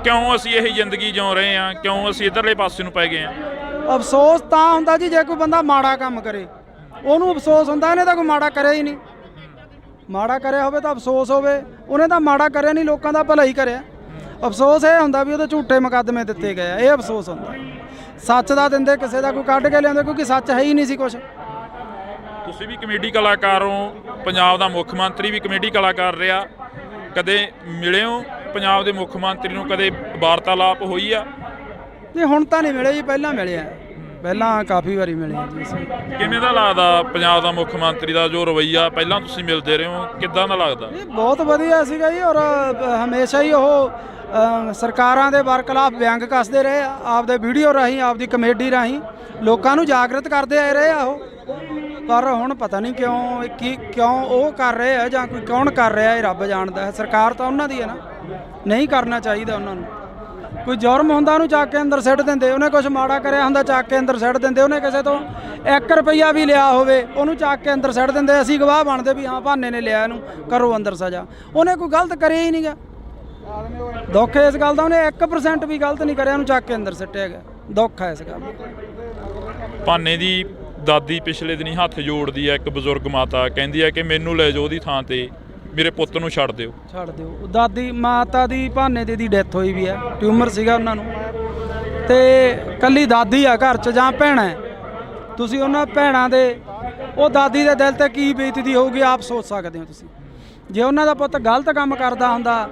ਕਿਉਂ ਅਸੀਂ ਇਹ ਜ਼ਿੰਦਗੀ ਜਿਉ ਰਹੇ ਹਾਂ, ਕਿਉਂ ਅਸੀਂ ਇੱਧਰਲੇ ਪਾਸੇ ਨੂੰ ਪੈ ਗਏ ਹਾਂ। ਅਫਸੋਸ ਤਾਂ ਹੁੰਦਾ ਜੀ ਜੇ ਕੋਈ ਬੰਦਾ ਮਾੜਾ ਕੰਮ ਕਰੇ, ਉਹਨੂੰ ਅਫਸੋਸ ਹੁੰਦਾ, ਇਹਨੇ ਤਾਂ ਕੋਈ ਮਾੜਾ ਕਰਿਆ ਹੀ ਨਹੀਂ। ਮਾੜਾ ਕਰਿਆ ਹੋਵੇ ਤਾਂ ਅਫਸੋਸ ਹੋਵੇ, ਉਹਨੇ ਤਾਂ ਮਾੜਾ ਕਰਿਆ ਨਹੀਂ, ਲੋਕਾਂ ਦਾ ਭਲਾ ਹੀ ਕਰਿਆ। ਅਫਸੋਸ ਇਹ ਹੁੰਦਾ ਵੀ ਉਹਦੇ ਝੂਠੇ ਮੁਕੱਦਮੇ ਦਿੱਤੇ ਗਏ ਆ, ਇਹ ਅਫਸੋਸ ਹੁੰਦਾ। ਸੱਚ ਦਾ ਦਿੰਦੇ ਕਿਸੇ ਦਾ ਕੋਈ ਕੱਢ ਕੇ ਲਿਆਉਂਦੇ, ਕਿਉਂਕਿ ਸੱਚ ਹੈ ਹੀ ਨਹੀਂ ਸੀ ਕੁਛ। ਤੁਸੀਂ ਵੀ ਕਮੇਡੀ ਕਲਾਕਾਰ ਹੋ, ਪੰਜਾਬ ਦਾ ਮੁੱਖ ਮੰਤਰੀ ਵੀ ਕਮੇਡੀ ਕਲਾਕਾਰ ਰਿਹਾ, ਕਦੇ ਮਿਲੇ ਹੋ ਪੰਜਾਬ ਦੇ ਮੁੱਖ ਮੰਤਰੀ ਨੂੰ, ਕਦੇ ਵਾਰਤਾਲਾਪ ਹੋਈ ਆ? ਨਹੀਂ ਹੁਣ ਤਾਂ ਨਹੀਂ ਮਿਲੇ ਜੀ, ਪਹਿਲਾਂ ਮਿਲਿਆ, ਪਹਿਲਾਂ ਕਾਫੀ ਵਾਰੀ ਮਿਲੇ ਜੀ ਅਸੀਂ। ਕਿਵੇਂ ਦਾ ਲੱਗਦਾ ਪੰਜਾਬ ਦਾ ਮੁੱਖ ਮੰਤਰੀ ਦਾ ਜੋ ਰਵੱਈਆ, ਪਹਿਲਾਂ ਤੁਸੀਂ ਮਿਲਦੇ ਰਹੇ ਹੋ, ਕਿੱਦਾਂ ਦਾ ਲੱਗਦਾ? ਇਹ ਬਹੁਤ ਵਧੀਆ ਸੀਗਾ ਜੀ, ਔਰ ਹਮੇਸ਼ਾ ਹੀ ਉਹ ਸਰਕਾਰਾਂ ਦੇ ਬਰਖਲਾਫ ਵਿਅੰਗ ਕੱਸਦੇ ਰਹੇ ਆ, ਆਪਦੇ ਵੀਡੀਓ ਰਾਹੀਂ, ਆਪਦੀ ਕਮੇਡੀ ਰਾਹੀਂ ਲੋਕਾਂ ਨੂੰ ਜਾਗਰਤ ਕਰਦੇ ਆਏ ਰਹੇ ਆ ਉਹ। ਪਰ ਹੁਣ ਪਤਾ ਨਹੀਂ ਕਿਉਂ ਉਹ ਕਰ ਰਹੇ ਆ, ਜਾਂ ਕੋਈ ਕੌਣ ਕਰ ਰਿਹਾ, ਇਹ ਰੱਬ ਜਾਣਦਾ ਹੈ। ਸਰਕਾਰ ਤਾਂ ਉਹਨਾਂ ਦੀ ਹੈ ਨਾ, ਨਹੀਂ ਕਰਨਾ ਚਾਹੀਦਾ ਉਹਨਾਂ ਨੂੰ। ਕੋਈ ਜੁਰਮ ਹੁੰਦਾ ਉਹਨੂੰ ਚੱਕ ਕੇ ਅੰਦਰ ਸਿੱਟ ਦਿੰਦੇ, ਉਹਨੇ ਕੁਝ ਮਾੜਾ ਕਰਿਆ ਹੁੰਦਾ ਚੱਕ ਕੇ ਅੰਦਰ ਸਿੱਟ ਦਿੰਦੇ, ਉਹਨੇ ਕਿਸੇ ਤੋਂ 1 ਰੁਪਈਆ ਵੀ ਲਿਆ ਹੋਵੇ ਉਹਨੂੰ ਚੱਕ ਕੇ ਅੰਦਰ ਸਿੱਟ ਦਿੰਦੇ। ਅਸੀਂ ਗਵਾਹ ਬਣਦੇ ਵੀ ਹਾਂ ਭਾਨੇ ਨੇ ਲਿਆ, ਇਹਨੂੰ ਕਰੋ ਅੰਦਰ ਸਜ਼ਾ। ਉਹਨੇ ਕੋਈ ਗਲਤ ਕਰਿਆ ਹੀ ਨਹੀਂਗਾ। ਦੁੱਖ ਇਸ ਗੱਲ ਦਾ, ਉਹਨੇ 1% ਵੀ ਗਲਤ ਨਹੀਂ ਕਰਿਆ, ਉਹਨੂੰ ਚੱਕ ਕੇ ਅੰਦਰ ਸਿੱਟਿਆ ਗਿਆ। ਦੁੱਖ ਹੈ ਇਸ ਗੱਲ ਦਾ। ਭਾਨੇ ਦੀ ਦਾਦੀ ਪਿਛਲੇ ਦਿਨੀ ਹੱਥ ਜੋੜਦੀ ਹੈ, ਇੱਕ ਬਜ਼ੁਰਗ ਮਾਤਾ ਕਹਿੰਦੀ ਹੈ ਕਿ ਮੈਨੂੰ ਲੈ ਜਾਓ ਉਹਦੀ ਥਾਂ ਤੇ, ਮੇਰੇ ਪੁੱਤ ਨੂੰ ਛੱਡ ਦਿਓ। ਛੱਡ ਦਿਓ। ਦਾਦੀ ਮਾਤਾ ਦੀ ਭਾਨੇ ਦੀ ਡੈਥ ਹੋਈ ਵੀ ਹੈ, ਟਿਊਮਰ ਸੀਗਾ ਉਹਨਾਂ ਨੂੰ, ਤੇ ਕੱਲੀ ਦਾਦੀ ਆ ਘਰ 'ਚ ਜਾਂ ਭੈਣਾਂ। ਤੁਸੀਂ ਉਹਨਾਂ ਭੈਣਾਂ ਦੇ, ਉਹ ਦਾਦੀ ਦੇ ਦਿਲ ਤੇ ਕੀ ਬੀਤਦੀ ਹੋਊਗੀ ਆਪ ਸੋਚ ਸਕਦੇ ਹੋ ਤੁਸੀਂ। ਜੇ ਉਹਨਾਂ ਦਾ ਪੁੱਤ ਗਲਤ ਕੰਮ ਕਰਦਾ ਹੁੰਦਾ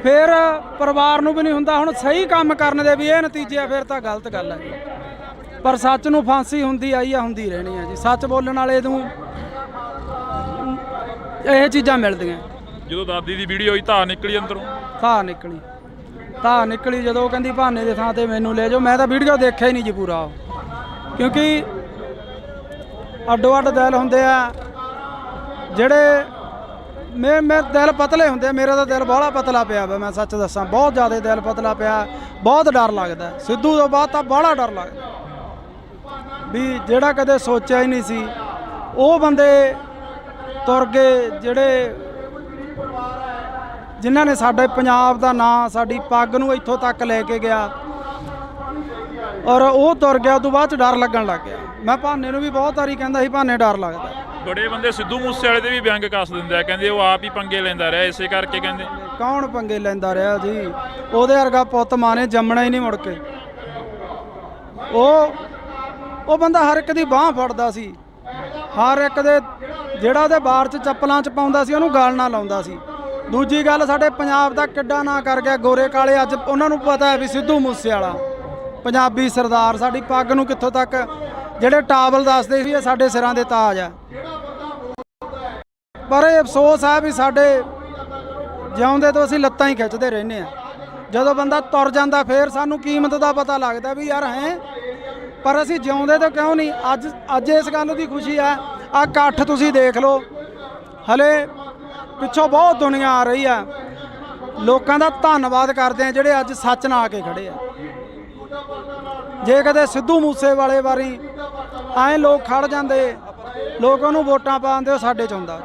ਫਿਰ ਪਰਿਵਾਰ ਨੂੰ ਵੀ ਨਹੀਂ ਹੁੰਦਾ। ਹੁਣ ਸਹੀ ਕੰਮ ਕਰਨ ਦੇ ਵੀ ਇਹ ਨਤੀਜੇ ਆ, ਫਿਰ ਤਾਂ ਗਲਤ ਗੱਲ ਹੈ ਜੀ। ਪਰ ਸੱਚ ਨੂੰ ਫਾਂਸੀ ਹੁੰਦੀ ਆਈ ਆ, ਹੁੰਦੀ ਰਹਿਣੀ ਆ ਜੀ। ਸੱਚ ਬੋਲਣ ਵਾਲੇ ਨੂੰ ਇਹ ਚੀਜ਼ਾਂ ਮਿਲਦੀਆਂ। ਜਦੋਂ ਦਾਦੀ ਦੀ ਵੀਡੀਓ ਹੋਈ ਧਾਰ ਨਿਕਲੀ ਅੰਦਰੋਂ, ਧਾਰ ਨਿਕਲੀ ਜਦੋਂ ਉਹ ਕਹਿੰਦੀ ਭਾਨੇ ਦੇ ਥਾਂ ਤੇ ਮੈਨੂੰ ਲੈ ਜਾਓ। ਮੈਂ ਤਾਂ ਵੀਡੀਓ ਦੇਖਿਆ ਹੀ ਨਹੀਂ ਜੀ ਪੂਰਾ, ਕਿਉਂਕਿ ਅੱਡੋ ਅੱਡ ਦਿਲ ਹੁੰਦੇ ਆ ਜਿਹੜੇ ਮੇਰੇ ਦਿਲ ਪਤਲੇ ਹੁੰਦੇ ਆ। ਮੇਰਾ ਤਾਂ ਦਿਲ ਬਾਹਲਾ ਪਤਲਾ ਪਿਆ ਵਾ, ਮੈਂ ਸੱਚ ਦੱਸਾਂ, ਬਹੁਤ ਜ਼ਿਆਦਾ ਦਿਲ ਪਤਲਾ ਪਿਆ। ਬਹੁਤ ਡਰ ਲੱਗਦਾ ਸਿੱਧੂ ਤੋਂ ਬਾਅਦ ਤਾਂ ਬਾਹਲਾ ਡਰ ਲੱਗਦਾ ਵੀ ਜਿਹੜਾ ਕਦੇ ਸੋਚਿਆ ਹੀ ਨਹੀਂ ਸੀ ਉਹ ਬੰਦੇ ਤੁਰ ਗਏ, ਜਿਹੜੇ ਜਿਨ੍ਹਾਂ ਨੇ ਸਾਡੇ ਪੰਜਾਬ ਦਾ ਨਾਂ, ਸਾਡੀ ਪੱਗ ਨੂੰ ਇੱਥੋਂ ਤੱਕ ਲੈ ਕੇ ਗਿਆ, ਔਰ ਉਹ ਤੁਰ ਗਿਆ। ਉਸ ਤੋਂ ਬਾਅਦ 'ਚ ਡਰ ਲੱਗਣ ਲੱਗ ਗਿਆ। ਮੈਂ ਭਾਨੇ ਨੂੰ ਵੀ ਬਹੁਤ ਵਾਰੀ ਕਹਿੰਦਾ ਸੀ ਭਾਨੇ ਡਰ ਲੱਗਦਾ। ਬੜੇ ਬੰਦੇ ਸਿੱਧੂ ਮੂਸੇਵਾਲੇ ਦੇ ਵੀ ਵਿਅੰਗ ਕੱਸ ਦਿੰਦੇ ਆ, ਕਹਿੰਦੇ ਉਹ ਆਪ ਹੀ ਪੰਗੇ ਲੈਂਦਾ ਰਿਹਾ, ਇਸੇ ਕਰਕੇ ਕਹਿੰਦੇ। ਕੌਣ ਪੰਗੇ ਲੈਂਦਾ ਰਿਹਾ ਜੀ? ਉਹਦੇ ਵਰਗਾ ਪੁੱਤ ਮਾਂ ਨੇ ਜੰਮਣਾ ਹੀ ਨਹੀਂ ਮੁੜ ਕੇ। ਉਹ ਬੰਦਾ ਹਰ ਇੱਕ ਦੀ ਬਾਂਹ ਫੜਦਾ ਸੀ, ਹਰ ਇੱਕ ਦੇ, ਜਿਹੜਾ ਉਹਦੇ ਬਾਰ 'ਚ ਚੱਪਲਾਂ 'ਚ ਪਾਉਂਦਾ ਸੀ ਉਹਨੂੰ ਗਲ ਨਾ ਲਾਉਂਦਾ ਸੀ। ਦੂਜੀ ਗੱਲ, ਸਾਡੇ ਪੰਜਾਬ ਦਾ ਕਿੱਡਾ ਨਾਂ ਕਰ ਗਿਆ ਗੋਰੇ ਕਾਲੇ। ਅੱਜ ਉਹਨਾਂ ਨੂੰ ਪਤਾ ਹੈ ਵੀ ਸਿੱਧੂ ਮੂਸੇਵਾਲਾ ਪੰਜਾਬੀ ਸਰਦਾਰ, ਸਾਡੀ ਪੱਗ ਨੂੰ ਕਿੱਥੋਂ ਤੱਕ, ਜਿਹੜੇ ਟਾਵਲ ਦੱਸਦੇ ਸੀ ਇਹ ਸਾਡੇ ਸਿਰਾਂ ਦੇ ਤਾਜ ਆ। ਪਰ ਇਹ ਅਫਸੋਸ ਹੈ ਵੀ ਸਾਡੇ ਜਿਉਂਦੇ ਤੋਂ ਅਸੀਂ ਲੱਤਾਂ ਹੀ ਖਿੱਚਦੇ ਰਹਿੰਦੇ ਆ। ਜਦੋਂ ਬੰਦਾ ਤੁਰ ਜਾਂਦਾ ਫਿਰ ਸਾਨੂੰ ਕੀਮਤ ਦਾ ਪਤਾ ਲੱਗਦਾ ਵੀ ਯਾਰ ਹੈ, ਪਰ ਅਸੀਂ ਜਿਉਂਦੇ ਤੋਂ ਕਿਉਂ ਨਹੀਂ। ਅੱਜ ਇਸ ਗੱਲ ਦੀ ਖੁਸ਼ੀ ਹੈ। ਆਹ ਇਕੱਠ ਤੁਸੀਂ ਦੇਖ ਲਓ, ਹਲੇ ਪਿੱਛੋਂ ਬਹੁਤ ਦੁਨੀਆ ਆ ਰਹੀ ਆ। ਲੋਕਾਂ ਦਾ ਧੰਨਵਾਦ ਕਰਦੇ ਆ ਜਿਹੜੇ ਅੱਜ ਸੱਚ ਨਾਲ ਆ ਕੇ ਖੜੇ ਆ। ਜੇ ਕਦੇ ਸਿੱਧੂ ਮੂਸੇਵਾਲੇ ਵਾਰੀ ਐਂ ਲੋਕ ਖੜ ਜਾਂਦੇ, ਲੋਕ ਉਹਨੂੰ ਵੋਟਾਂ ਪਾਉਂਦੇ, ਉਹ ਸਾਡੇ 'ਚ ਹੁੰਦਾ।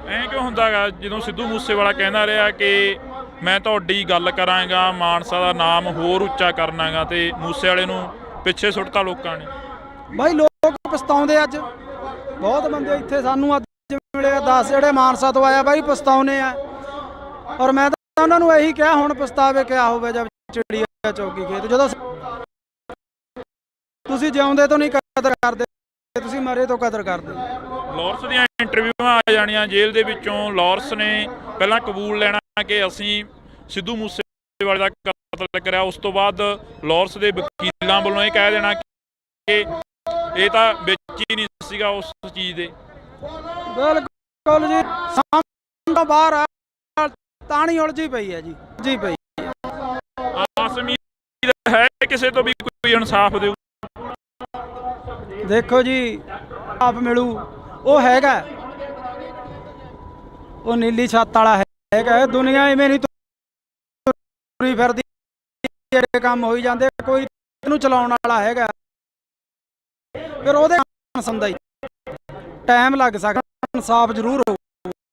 ਐਂ ਕਿਉਂ ਹੁੰਦਾ ਗਾ ਜਦੋਂ ਸਿੱਧੂ ਮੂਸੇਵਾਲਾ ਕਹਿੰਦਾ ਰਿਹਾ ਕਿ ਮੈਂ ਤੁਹਾਡੀ ਗੱਲ ਕਰਾਂਗਾ, ਮਾਨਸਾ ਦਾ ਨਾਮ ਹੋਰ ਉੱਚਾ ਕਰਨਾਗਾ, ਤੇ ਮੂਸੇਵਾਲੇ ਨੂੰ ਪਿੱਛੇ ਸੁੱਟਤਾ ਲੋਕਾਂ ਨੇ? ਬਾਈ ਲੋਕ ਪਛਤਾਉਂਦੇ ਅੱਜ, ਬਹੁਤ ਬੰਦੇ ਇੱਥੇ ਸਾਨੂੰ ਅੱਜ ਮਿਲੇ 10 ਜਿਹੜੇ ਮਾਨਸਾ ਤੋਂ ਆਇਆ ਬਾਈ ਪਛਤਾਉਨੇ ਆ। ਔਰ ਮੈਂ ਤਾਂ ਉਹਨਾਂ ਨੂੰ ਇਹੀ ਕਿਹਾ ਹੁਣ ਪਛਤਾਵੇ ਕਿਆ ਹੋਵੇ ਜਦ ਚਿੜੀਆ ਚੌਕੀ ਖੇਤ, ਜਦੋਂ ਤੁਸੀਂ ਜਿਉਂਦੇ ਤੋਂ ਨਹੀਂ ਕਦਰ ਕਰਦੇ, ਤੁਸੀਂ ਮਰੇ ਤੋਂ ਕਦਰ ਕਰਦੇ। ਲਾਰੈਂਸ ਦੀਆਂ ਇੰਟਰਵਿਊਆਂ ਆ ਜਾਣੀਆਂ ਜੇਲ੍ਹ ਦੇ ਵਿੱਚੋਂ। ਲਾਰੈਂਸ ਨੇ ਪਹਿਲਾਂ ਕਬੂਲ ਲੈਣਾ ਕਿ ਅਸੀਂ ਸਿੱਧੂ ਮੂਸੇਵਾਲੇ ਦਾ ਕਤਲ ਕਰਿਆ, ਉਸ ਤੋਂ ਬਾਅਦ ਲਾਰੈਂਸ ਦੇ ਵਕੀਲਾਂ ਵੱਲੋਂ ਇਹ ਕਹਿ ਦੇਣਾ ਕਿ ਇਹ ਤਾਂ ਵਿੱਚ ਹੀ ਨਹੀਂ ਸੀਗਾ ਉਸ ਚੀਜ਼ ਦੇ। ਬਿਲਕੁਲ ਜੀ, ਸਾਹਮਣੇ ਬਾਹਰ ਆ ਤਾਣੀ ਉਲਝੀ ਪਈ ਹੈ ਜੀ, ਜੀ ਪਈ। ਆਸ ਉਮੀਦ ਹੈ ਕਿਸੇ ਤੋਂ ਵੀ ਕੋਈ ਇਨਸਾਫ ਦੇਊ? ਦੇਖੋ ਜੀ ਆਪ ਮਿਲੂ, ਉਹ ਹੈਗਾ, ਉਹ ਨੀਲੀ ਛੱਤ ਵਾਲਾ ਹੈਗਾ। ਦੁਨੀਆ ਇਵੇਂ ਨਹੀਂ ਤੁਰੀ ਫਿਰਦੀ, ਜਿਹੜੇ ਕੰਮ ਹੋਈ ਜਾਂਦੇ, ਕੋਈ ਇਹਨੂੰ ਚਲਾਉਣ ਵਾਲਾ ਹੈਗਾ, ਫਿਰ ਉਹਦੇ ਸੰਦਾ ਹੀ ਟਾਈਮ ਲੱਗ ਸਕਦਾ, ਇਨਸਾਫ ਜ਼ਰੂਰ ਹੋਊ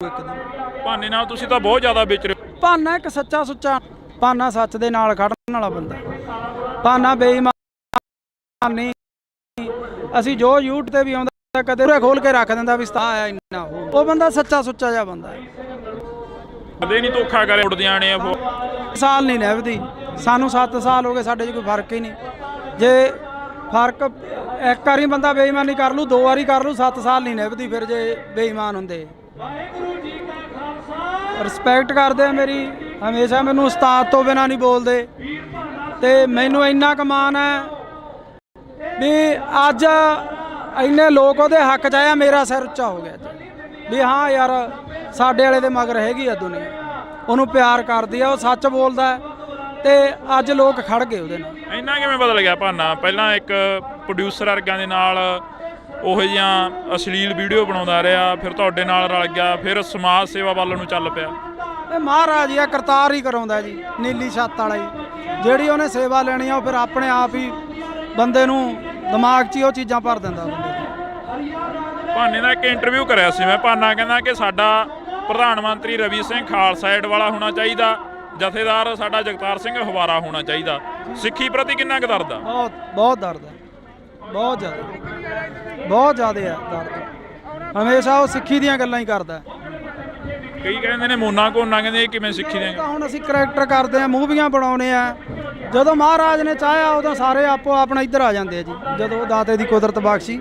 ਇੱਕ ਦਿਨ। ਭਾਨੇ ਨਾਲ ਤੁਸੀਂ ਤਾਂ ਬਹੁਤ ਜ਼ਿਆਦਾ ਵਿਚ ਰਹੇ ਹੋ। ਭਾਨਾ ਇੱਕ ਸੱਚਾ ਸੁੱਚਾ, ਭਾਨਾ ਸੱਚ ਦੇ ਨਾਲ ਖੜਨ ਵਾਲਾ ਬੰਦਾ, ਭਾਨਾ ਬੇਈਮਾਨ ਨਹੀਂ। ਅਸੀਂ ਜੋ YouTube ਤੇ ਵੀ ਆਉਂਦਾ ਕਦੇ ਉਹ ਖੋਲ ਕੇ ਰੱਖ ਦਿੰਦਾ ਵੀ ਸਤਾ ਆਇਆ ਇੰਨਾ, ਉਹ ਬੰਦਾ ਸੱਚਾ ਸੁੱਚਾ ਜਿਹਾ ਬੰਦਾ ਹੈ। ਕਦੇ ਨਹੀਂ ਧੋਖਾ ਕਰੇ ਉੱਡਦੀਆਂ ਨੇ ਸਾਲ ਨਹੀਂ ਨਿਭਦੀ, ਸਾਨੂੰ 7 ਸਾਲ ਹੋ ਗਏ, ਸਾਡੇ 'ਚ ਕੋਈ ਫਰਕ ਹੀ ਨਹੀਂ। ਜੇ ਫਰਕ ਇੱਕ ਵਾਰੀ ਬੰਦਾ ਬੇਈਮਾਨੀ ਕਰ ਲੂ, 2 ਵਾਰੀ ਕਰ ਲੂ, 7 ਸਾਲ ਨਹੀਂ ਨਿਭਦੀ ਫਿਰ ਜੇ ਬੇਈਮਾਨ ਹੁੰਦੇ। ਰਿਸਪੈਕਟ ਕਰਦੇ ਆ ਮੇਰੀ, ਹਮੇਸ਼ਾ ਮੈਨੂੰ ਉਸਤਾਦ ਤੋਂ ਬਿਨਾਂ ਨਹੀਂ ਬੋਲਦੇ, ਤੇ ਮੈਨੂੰ ਇੰਨਾ ਕੁ ਮਾਣ ਹੈ ਵੀ ਅੱਜ ਇੰਨੇ ਲੋਕ ਉਹਦੇ ਹੱਕ 'ਚ ਆਇਆ, ਮੇਰਾ ਸਿਰ ਉੱਚਾ ਹੋ ਗਿਆ ਅੱਜ ਵੀ ਹਾਂ ਯਾਰ ਸਾਡੇ ਵਾਲੇ ਦੇ ਮਗਰ ਹੈਗੀ ਆ ਦੁਨੀਆ, ਉਹਨੂੰ ਪਿਆਰ ਕਰਦੀ ਆ, ਉਹ ਸੱਚ ਬੋਲਦਾ, ਤੇ ਅੱਜ ਲੋਕ ਖੜ ਗਏ ਉਹਦੇ ਨਾਲ। ਇੰਨਾ ਕਿਵੇਂ ਬਦਲ ਗਿਆ ਭਾਨਾ? ਪਹਿਲਾਂ ਇੱਕ ਪ੍ਰੋਡਿਊਸਰ ਵਰਗਾਂ ਦੇ ਨਾਲ ਉਹੋ ਜਿਹੀਆਂ ਅਸ਼ਲੀਲ ਵੀਡੀਓ ਬਣਾਉਂਦਾ ਰਿਹਾ, ਫਿਰ ਤੁਹਾਡੇ ਨਾਲ ਰਲ ਗਿਆ, ਫਿਰ ਸਮਾਜ ਸੇਵਾ ਵੱਲ ਨੂੰ ਚੱਲ ਪਿਆ। ਇਹ ਮਹਾਰਾਜ ਆ ਕਰਤਾਰ ਹੀ ਕਰਾਉਂਦਾ ਜੀ, ਨੀਲੀ ਛੱਤ ਵਾਲਾ ਹੀ, ਜਿਹੜੀ ਉਹਨੇ ਸੇਵਾ ਲੈਣੀ ਆ ਉਹ ਫਿਰ ਆਪਣੇ ਆਪ ਹੀ ਬੰਦੇ ਨੂੰ ਦਿਮਾਗ 'ਚ ਹੀ ਉਹ ਚੀਜ਼ਾਂ ਭਰ ਦਿੰਦਾ ਬੰਦੇ ਨੂੰ। ਭਾਨੇ ਦਾ ਇੱਕ ਇੰਟਰਵਿਊ ਕਰਿਆ ਸੀ ਮੈਂ, ਭਾਨਾ ਕਹਿੰਦਾ ਕਿ ਸਾਡਾ ਪ੍ਰਧਾਨ ਮੰਤਰੀ ਰਵੀ ਸਿੰਘ ਖਾਲਸਾ ਏਡ ਵਾਲਾ ਹੋਣਾ ਚਾਹੀਦਾ, ਜਥੇਦਾਰ ਸਾਡਾ ਜਗਤਾਰ ਸਿੰਘ ਹਵਾਰਾ ਹੋਣਾ ਚਾਹੀਦਾ। ਸਿੱਖੀ ਪ੍ਰਤੀ ਕਿੰਨਾ ਕੁ ਦਰਦ ਆ? ਬਹੁਤ ਦਰਦ ਹੈ, ਬਹੁਤ ਜ਼ਿਆਦਾ ਹੈ ਦਰਦ। ਹਮੇਸ਼ਾ ਉਹ ਸਿੱਖੀ ਦੀਆਂ ਗੱਲਾਂ ਹੀ ਕਰਦਾ। ਕਈ ਕਹਿੰਦੇ ਨੇ ਮੋਨਾ ਕੋਨਾ, ਕਹਿੰਦੇ ਇਹ ਕਿਵੇਂ ਸਿੱਖੀ ਦੀਆਂ? ਹੁਣ ਅਸੀਂ ਕਰੈਕਟਰ ਕਰਦੇ ਆ, ਮੂਵੀਆਂ ਬਣਾਉਣੇ ਆ, ਜਦੋਂ ਮਹਾਰਾਜ ਨੇ ਚਾਹਿਆ ਉਦੋਂ ਸਾਰੇ ਆਪੋ ਆਪਣਾ ਇੱਧਰ ਆ ਜਾਂਦੇ ਆ ਜੀ, ਜਦੋਂ ਦਾਤੇ ਦੀ ਕੁਦਰਤ ਬਖਸ਼ੀ।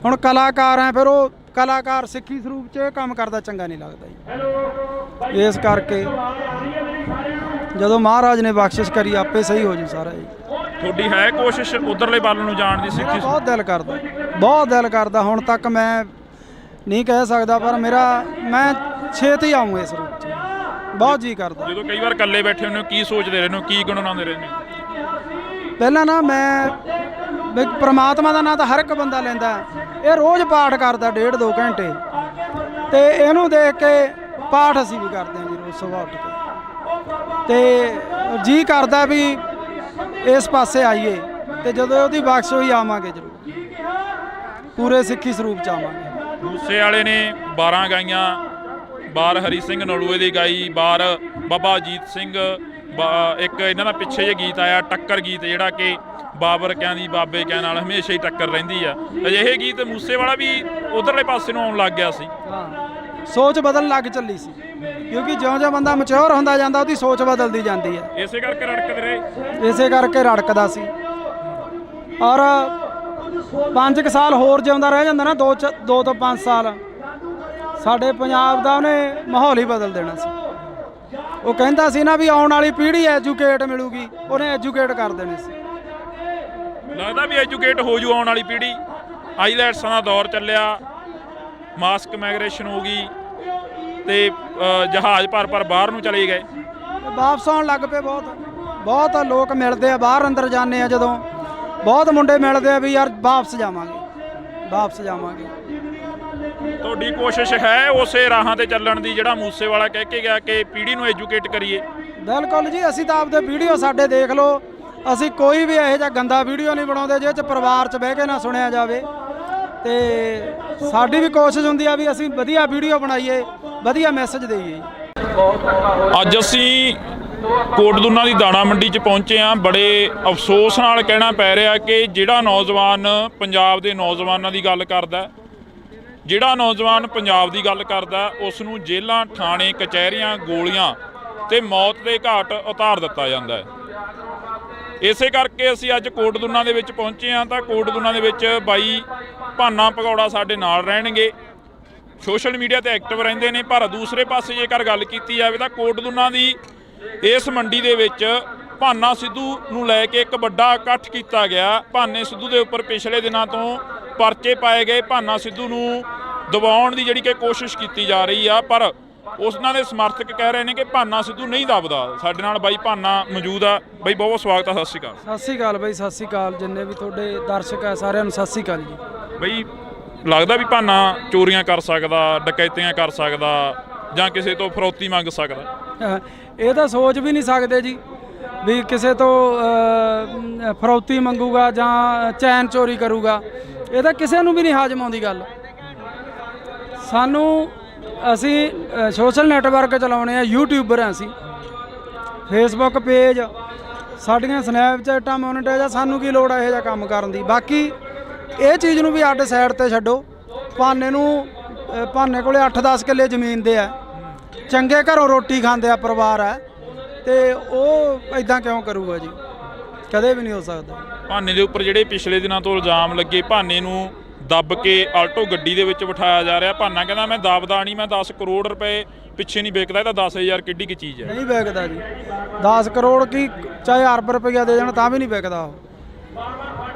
ਹੁਣ ਕਲਾਕਾਰ ਆ, ਫਿਰ ਉਹ ਕਲਾਕਾਰ ਸਿੱਖੀ ਸਰੂਪ 'ਚ ਇਹ ਕੰਮ ਕਰਦਾ ਚੰਗਾ ਨਹੀਂ ਲੱਗਦਾ ਜੀ। ਇਸ ਕਰਕੇ ਜਦੋਂ ਮਹਾਰਾਜ ਨੇ ਬਖਸ਼ਿਸ਼ ਕਰੀ ਆਪੇ ਸਹੀ ਹੋ ਜੂ ਸਾਰਾ ਜੀ। ਤੁਹਾਡੀ ਹੈ ਕੋਸ਼ਿਸ਼ ਉਧਰਲੇ ਵੱਲ ਨੂੰ ਜਾਣ ਦੀ? ਸਿੱਖੀ ਬਹੁਤ ਦਿਲ ਕਰਦਾ, ਹੁਣ ਤੱਕ ਮੈਂ ਨਹੀਂ ਕਹਿ ਸਕਦਾ, ਪਰ ਮੈਂ ਛੇਤੀ ਆਊਂ ਇਸ ਰੂਪ 'ਚ, ਬਹੁਤ ਜੀ ਕਰਦਾ। ਜਦੋਂ ਕਈ ਵਾਰ ਇਕੱਲੇ ਬੈਠੇ ਹੁੰਦੇ ਹੋ ਕੀ ਸੋਚਦੇ ਰਹਿੰਦੇ ਹੋ, ਕੀ ਗੁਣਗੁਣਾਉਂਦੇ ਰਹਿੰਦੇ ਹੋ? ਪਹਿਲਾਂ ਨਾ ਮੈਂ ਪ੍ਰਮਾਤਮਾ ਦਾ ਨਾਂ ਤਾਂ ਹਰ ਇੱਕ ਬੰਦਾ ਲੈਂਦਾ, ਇਹ ਰੋਜ਼ ਪਾਠ ਕਰਦਾ 1.5-2 ਘੰਟੇ, ਤੇ ਇਹਨੂੰ ਦੇਖ ਕੇ ਪਾਠ ਅਸੀਂ ਵੀ ਕਰਦੇ ਹਾਂ ਜੀ ਰੋਜ਼ ਸੁਬਾਹ ਉੱਠ ਕੇ, ਤੇ ਜੀ ਕਰਦਾ ਵੀ ਇਸ ਪਾਸੇ ਆਈਏ, ਤੇ ਜਦੋਂ ਉਹਦੀ ਬਖਸ਼ ਹੋਈ ਆਵਾਂਗੇ ਜ਼ਰੂਰ, ਪੂਰੇ ਸਿੱਖੀ ਸਰੂਪ 'ਚ ਆਵਾਂਗੇ। ਮੂਸੇ ਵਾਲੇ ਨੇ 12 ਗਾਈਆਂ, ਬਾਰ ਹਰੀ ਸਿੰਘ ਨਲੂਏ ਦੀ ਗਾਈ, ਬਾਰ ਬਾਬਾ ਅਜੀਤ ਸਿੰਘ, ਇੱਕ ਇਹਨਾਂ ਦਾ ਪਿੱਛੇ ਜਿਹੇ ਗੀਤ ਆਇਆ ਟੱਕਰ ਗੀਤ, ਜਿਹੜਾ ਕਿ ਬਾਬਰ ਕਿਆਂ ਦੀ ਬਾਬੇ ਕਿਆਂ ਨਾਲ ਹਮੇਸ਼ਾ ਹੀ ਟੱਕਰ ਰਹਿੰਦੀ ਆ। ਅਜਿਹੇ ਗੀਤ ਮੂਸੇ ਵਾਲਾ ਵੀ ਉਧਰਲੇ ਪਾਸੇ ਨੂੰ ਆਉਣ ਲੱਗ ਗਿਆ ਸੀ। ਸੋਚ ਬਦਲਣ ਲੱਗ ਚੱਲੀ ਸੀ, ਕਿਉਂਕਿ ਜਿਉਂ-ਜਿਉਂ ਬੰਦਾ ਮੈਚੁਰ ਹੁੰਦਾ ਜਾਂਦਾ ਉਹਦੀ ਸੋਚ ਬਦਲਦੀ ਜਾਂਦੀ ਹੈ। ਇਸੇ ਕਰਕੇ ਰੜਕਦੇ ਰਹੇ, ਇਸੇ ਕਰਕੇ ਰੜਕਦਾ ਸੀ। ਔਰ 5 ਸਾਲ ਹੋਰ ਜਿਉਂਦਾ ਰਹਿ ਜਾਂਦਾ ਨਾ, 2 ਤੋਂ 5 ਸਾਲ, ਸਾਡੇ ਪੰਜਾਬ ਦਾ ਉਹਨੇ ਮਾਹੌਲ ਹੀ ਬਦਲ ਦੇਣਾ ਸੀ। ਉਹ ਕਹਿੰਦਾ ਸੀ ਨਾ ਵੀ ਆਉਣ ਵਾਲੀ ਪੀੜ੍ਹੀ ਐਜੂਕੇਟ ਮਿਲੂਗੀ, ਉਹਨੇ ਐਜੂਕੇਟ ਕਰ ਦੇਣੀ ਸੀ। ਲੱਗਦਾ ਵੀ ਐਜੂਕੇਟ ਹੋ ਜੂ ਆਉਣ ਵਾਲੀ ਪੀੜ੍ਹੀ। ਆਈਲੈਟਸਾਂ ਦਾ ਦੌਰ ਚੱਲਿਆ, ਮਾਸਕ ਮਾਈਗ੍ਰੇਸ਼ਨ ਹੋ ਗਈ, ਤੇ ਜਹਾਜ਼ ਭਰ ਬਾਹਰ ਨੂੰ ਚਲੇ ਗਏ, ਵਾਪਸ ਆਉਣ ਲੱਗ ਪਏ। ਬਹੁਤ ਲੋਕ ਮਿਲਦੇ ਆ, ਬਾਹਰ ਅੰਦਰ ਜਾਂਦੇ ਆ ਜਦੋਂ, ਬਹੁਤ ਮੁੰਡੇ ਮਿਲਦੇ ਆ ਵੀ ਯਾਰ ਵਾਪਸ ਜਾਵਾਂਗੇ। ਤੁਹਾਡੀ ਕੋਸ਼ਿਸ਼ ਹੈ ਉਸੇ ਰਾਹਾਂ ਤੇ ਚੱਲਣ ਦੀ ਜਿਹੜਾ ਮੂਸੇ ਵਾਲਾ ਕਹਿ ਕੇ ਗਿਆ ਕਿ ਪੀੜ੍ਹੀ ਨੂੰ ਐਜੂਕੇਟ ਕਰੀਏ? ਬਿਲਕੁਲ ਜੀ, ਅਸੀਂ ਤਾਂ ਆਪਦੇ ਵੀਡੀਓ ਸਾਡੇ ਦੇਖ ਲਓ, ਅਸੀਂ ਕੋਈ ਵੀ ਇਹੋ ਜਿਹਾ ਗੰਦਾ ਵੀਡੀਓ ਨਹੀਂ ਬਣਾਉਂਦੇ ਜਿਹਦੇ 'ਚ ਪਰਿਵਾਰ 'ਚ ਬਹਿ ਕੇ ਨਾ ਸੁਣਿਆ ਜਾਵੇ। ਤੇ ਸਾਡੀ ਵੀ ਕੋਸ਼ਿਸ਼ ਹੁੰਦੀ ਆ ਵੀ ਅਸੀਂ ਵਧੀਆ ਵੀਡੀਓ ਬਣਾਈਏ, ਵਧੀਆ ਮੈਸੇਜ ਦੇਈਏ। ਅੱਜ ਅਸੀਂ ਕੋਟਦੁਨਾ ਦੀ ਦਾਣਾ ਮੰਡੀ 'ਚ ਪਹੁੰਚੇ ਹਾਂ। ਬੜੇ ਅਫਸੋਸ ਨਾਲ ਕਹਿਣਾ ਪੈ ਰਿਹਾ ਕਿ ਜਿਹੜਾ ਨੌਜਵਾਨ ਪੰਜਾਬ ਦੇ ਨੌਜਵਾਨਾਂ ਦੀ ਗੱਲ ਕਰਦਾ, ਜਿਹੜਾ ਨੌਜਵਾਨ ਪੰਜਾਬ ਦੀ ਗੱਲ ਕਰਦਾ, ਉਸ ਨੂੰ ਜੇਲ੍ਹਾਂ, ਥਾਣੇ, ਕਚਹਿਰੀਆਂ, ਗੋਲੀਆਂ ਤੇ ਮੌਤ ਦੇ ਘਾਟ ਉਤਾਰ ਦਿੱਤਾ ਜਾਂਦਾ ਹੈ। ਇਸੇ ਕਰਕੇ ਅਸੀਂ ਅੱਜ ਕੋਟਦੁਨਾ ਦੇ ਵਿੱਚ ਪਹੁੰਚੇ ਹਾਂ। ਤਾਂ ਕੋਟਦੁਨਾ ਦੇ ਵਿੱਚ ਬਾਈ ਭਾਨਾ ਭਗੌੜਾ ਸਾਡੇ ਨਾਲ ਰਹਿਣਗੇ, ਸੋਸ਼ਲ ਮੀਡੀਆ ਤੇ ਐਕਟਿਵ ਰਹਿੰਦੇ ਨੇ। ਪਰ ਦੂਸਰੇ ਪਾਸੇ ਜੇਕਰ ਗੱਲ ਕੀਤੀ ਜਾਵੇ ਤਾਂ ਕੋਟਦੁਨਾ ਦੀ ਇਸ ਮੰਡੀ ਦੇ ਵਿੱਚ ਭਾਨਾ ਸਿੱਧੂ ਨੂੰ ਲੈ ਕੇ ਇੱਕ ਵੱਡਾ ਇਕੱਠ ਕੀਤਾ ਗਿਆ। ਭਾਨੇ ਸਿੱਧੂ ਦੇ ਉੱਪਰ ਪਿਛਲੇ ਦਿਨਾਂ ਤੋਂ ਪਰਚੇ ਪਾਏ ਗਏ। ਭਾਨਾ ਸਿੱਧੂ ਨੂੰ ਦਬਾਉਣ ਦੀ ਜਿਹੜੀ ਕਿ ਕੋਸ਼ਿਸ਼ ਕੀਤੀ ਜਾ ਰਹੀ ਆ, ਪਰ ਉਹਨਾਂ ਦੇ ਸਮਰਥਕ ਕਹਿ ਰਹੇ ਨੇ ਕਿ ਭਾਨਾ ਸਿੱਧੂ ਨਹੀਂ ਦਬਦਾ। ਸਾਡੇ ਨਾਲ ਬਾਈ ਭਾਨਾ ਮੌਜੂਦ ਆ। ਬਾਈ ਬਹੁਤ ਬਹੁਤ ਸਵਾਗਤ ਆ, ਸਤਿ ਸ਼੍ਰੀ ਅਕਾਲ। ਸਤਿ ਸ਼੍ਰੀ ਅਕਾਲ ਬਾਈ, ਸਤਿ ਸ਼੍ਰੀ ਅਕਾਲ। ਜਿੰਨੇ ਵੀ ਤੁਹਾਡੇ ਦਰਸ਼ਕ ਆ ਸਾਰਿਆਂ ਨੂੰ ਸਤਿ ਸ਼੍ਰੀ ਅਕਾਲ ਜੀ। ਬਈ ਲੱਗਦਾ ਵੀ ਭਾਨਾ ਚੋਰੀਆਂ ਕਰ ਸਕਦਾ, ਡਕੈਤੀਆਂ ਕਰ ਸਕਦਾ, ਜਾਂ ਕਿਸੇ ਤੋਂ ਫਰੌਤੀ ਮੰਗ ਸਕਦਾ? ਇਹ ਤਾਂ ਸੋਚ ਵੀ ਨਹੀਂ ਸਕਦੇ ਜੀ ਵੀ ਕਿਸੇ ਤੋਂ ਫਰੌਤੀ ਮੰਗੂਗਾ ਜਾਂ ਚੈਨ ਚੋਰੀ ਕਰੂਗਾ। ਇਹ ਤਾਂ ਕਿਸੇ ਨੂੰ ਵੀ ਨਹੀਂ ਹਾਜ਼ਮ ਆਉਂਦੀ ਗੱਲ। ਸਾਨੂੰ ਅਸੀਂ ਸੋਸ਼ਲ ਨੈਟਵਰਕ ਚਲਾਉਣੇ ਆ, ਯੂਟਿਊਬਰ ਆ ਅਸੀਂ, ਫੇਸਬੁੱਕ ਪੇਜ, ਸਾਡੀਆਂ ਸਨੈਪਚੈਟਾਂ ਮੋਨੀਟਾਈਜ਼ ਆ। ਸਾਨੂੰ ਕੀ ਲੋੜ ਆ ਇਹੋ ਜਿਹਾ ਕੰਮ ਕਰਨ ਦੀ? ਬਾਕੀ ਇਹ ਚੀਜ਼ ਨੂੰ ਵੀ ਅੱਡ ਸਾਈਡ ਤੇ ਛੱਡੋ। ਭਾਨੇ ਕੋਲੇ 8-10 ਕਿੱਲੇ ਜ਼ਮੀਨ ਦੇ ਆ, ਚੰਗੇ ਘਰੋਂ ਰੋਟੀ ਖਾਂਦੇ ਆ ਪਰਿਵਾਰ ਆ, ਤੇ ਉਹ ਇਦਾਂ ਕਿਉਂ ਕਰੂਗਾ ਜੀ? ਕਦੇ ਵੀ ਨਹੀਂ ਹੋ ਸਕਦਾ। ਭਾਨੇ ਦੇ ਉੱਪਰ ਜਿਹੜੇ ਪਿਛਲੇ ਦਿਨਾਂ ਤੋਂ ਇਲਜ਼ਾਮ ਲੱਗੇ, ਭਾਨੇ ਨੂੰ ਦੱਬ ਕੇ ਆਲਟੋ ਗੱਡੀ ਦੇ ਵਿੱਚ ਬਿਠਾਇਆ ਜਾ ਰਿਹਾ। ਭਾਨਾ ਕਹਿੰਦਾ ਮੈਂ ਦੱਬਦਾ ਨਹੀਂ, ਮੈਂ 10 ਕਰੋੜ ਰੁਪਏ ਪਿੱਛੇ ਨਹੀਂ ਵੇਚਦਾ। ਇਹ ਤਾਂ 10,000 ਕਿੱਡੀ ਕੀ ਚੀਜ਼ ਹੈ? ਨਹੀਂ ਵੇਚਦਾ ਜੀ। 10 ਕਰੋੜ ਕੀ ਚਾਹੇ ਅਰਬ ਰੁਪਈਆ ਦੇ ਜਾਣ ਤਾਂ ਵੀ ਨਹੀਂ ਵਿਕਦਾ ਉਹ।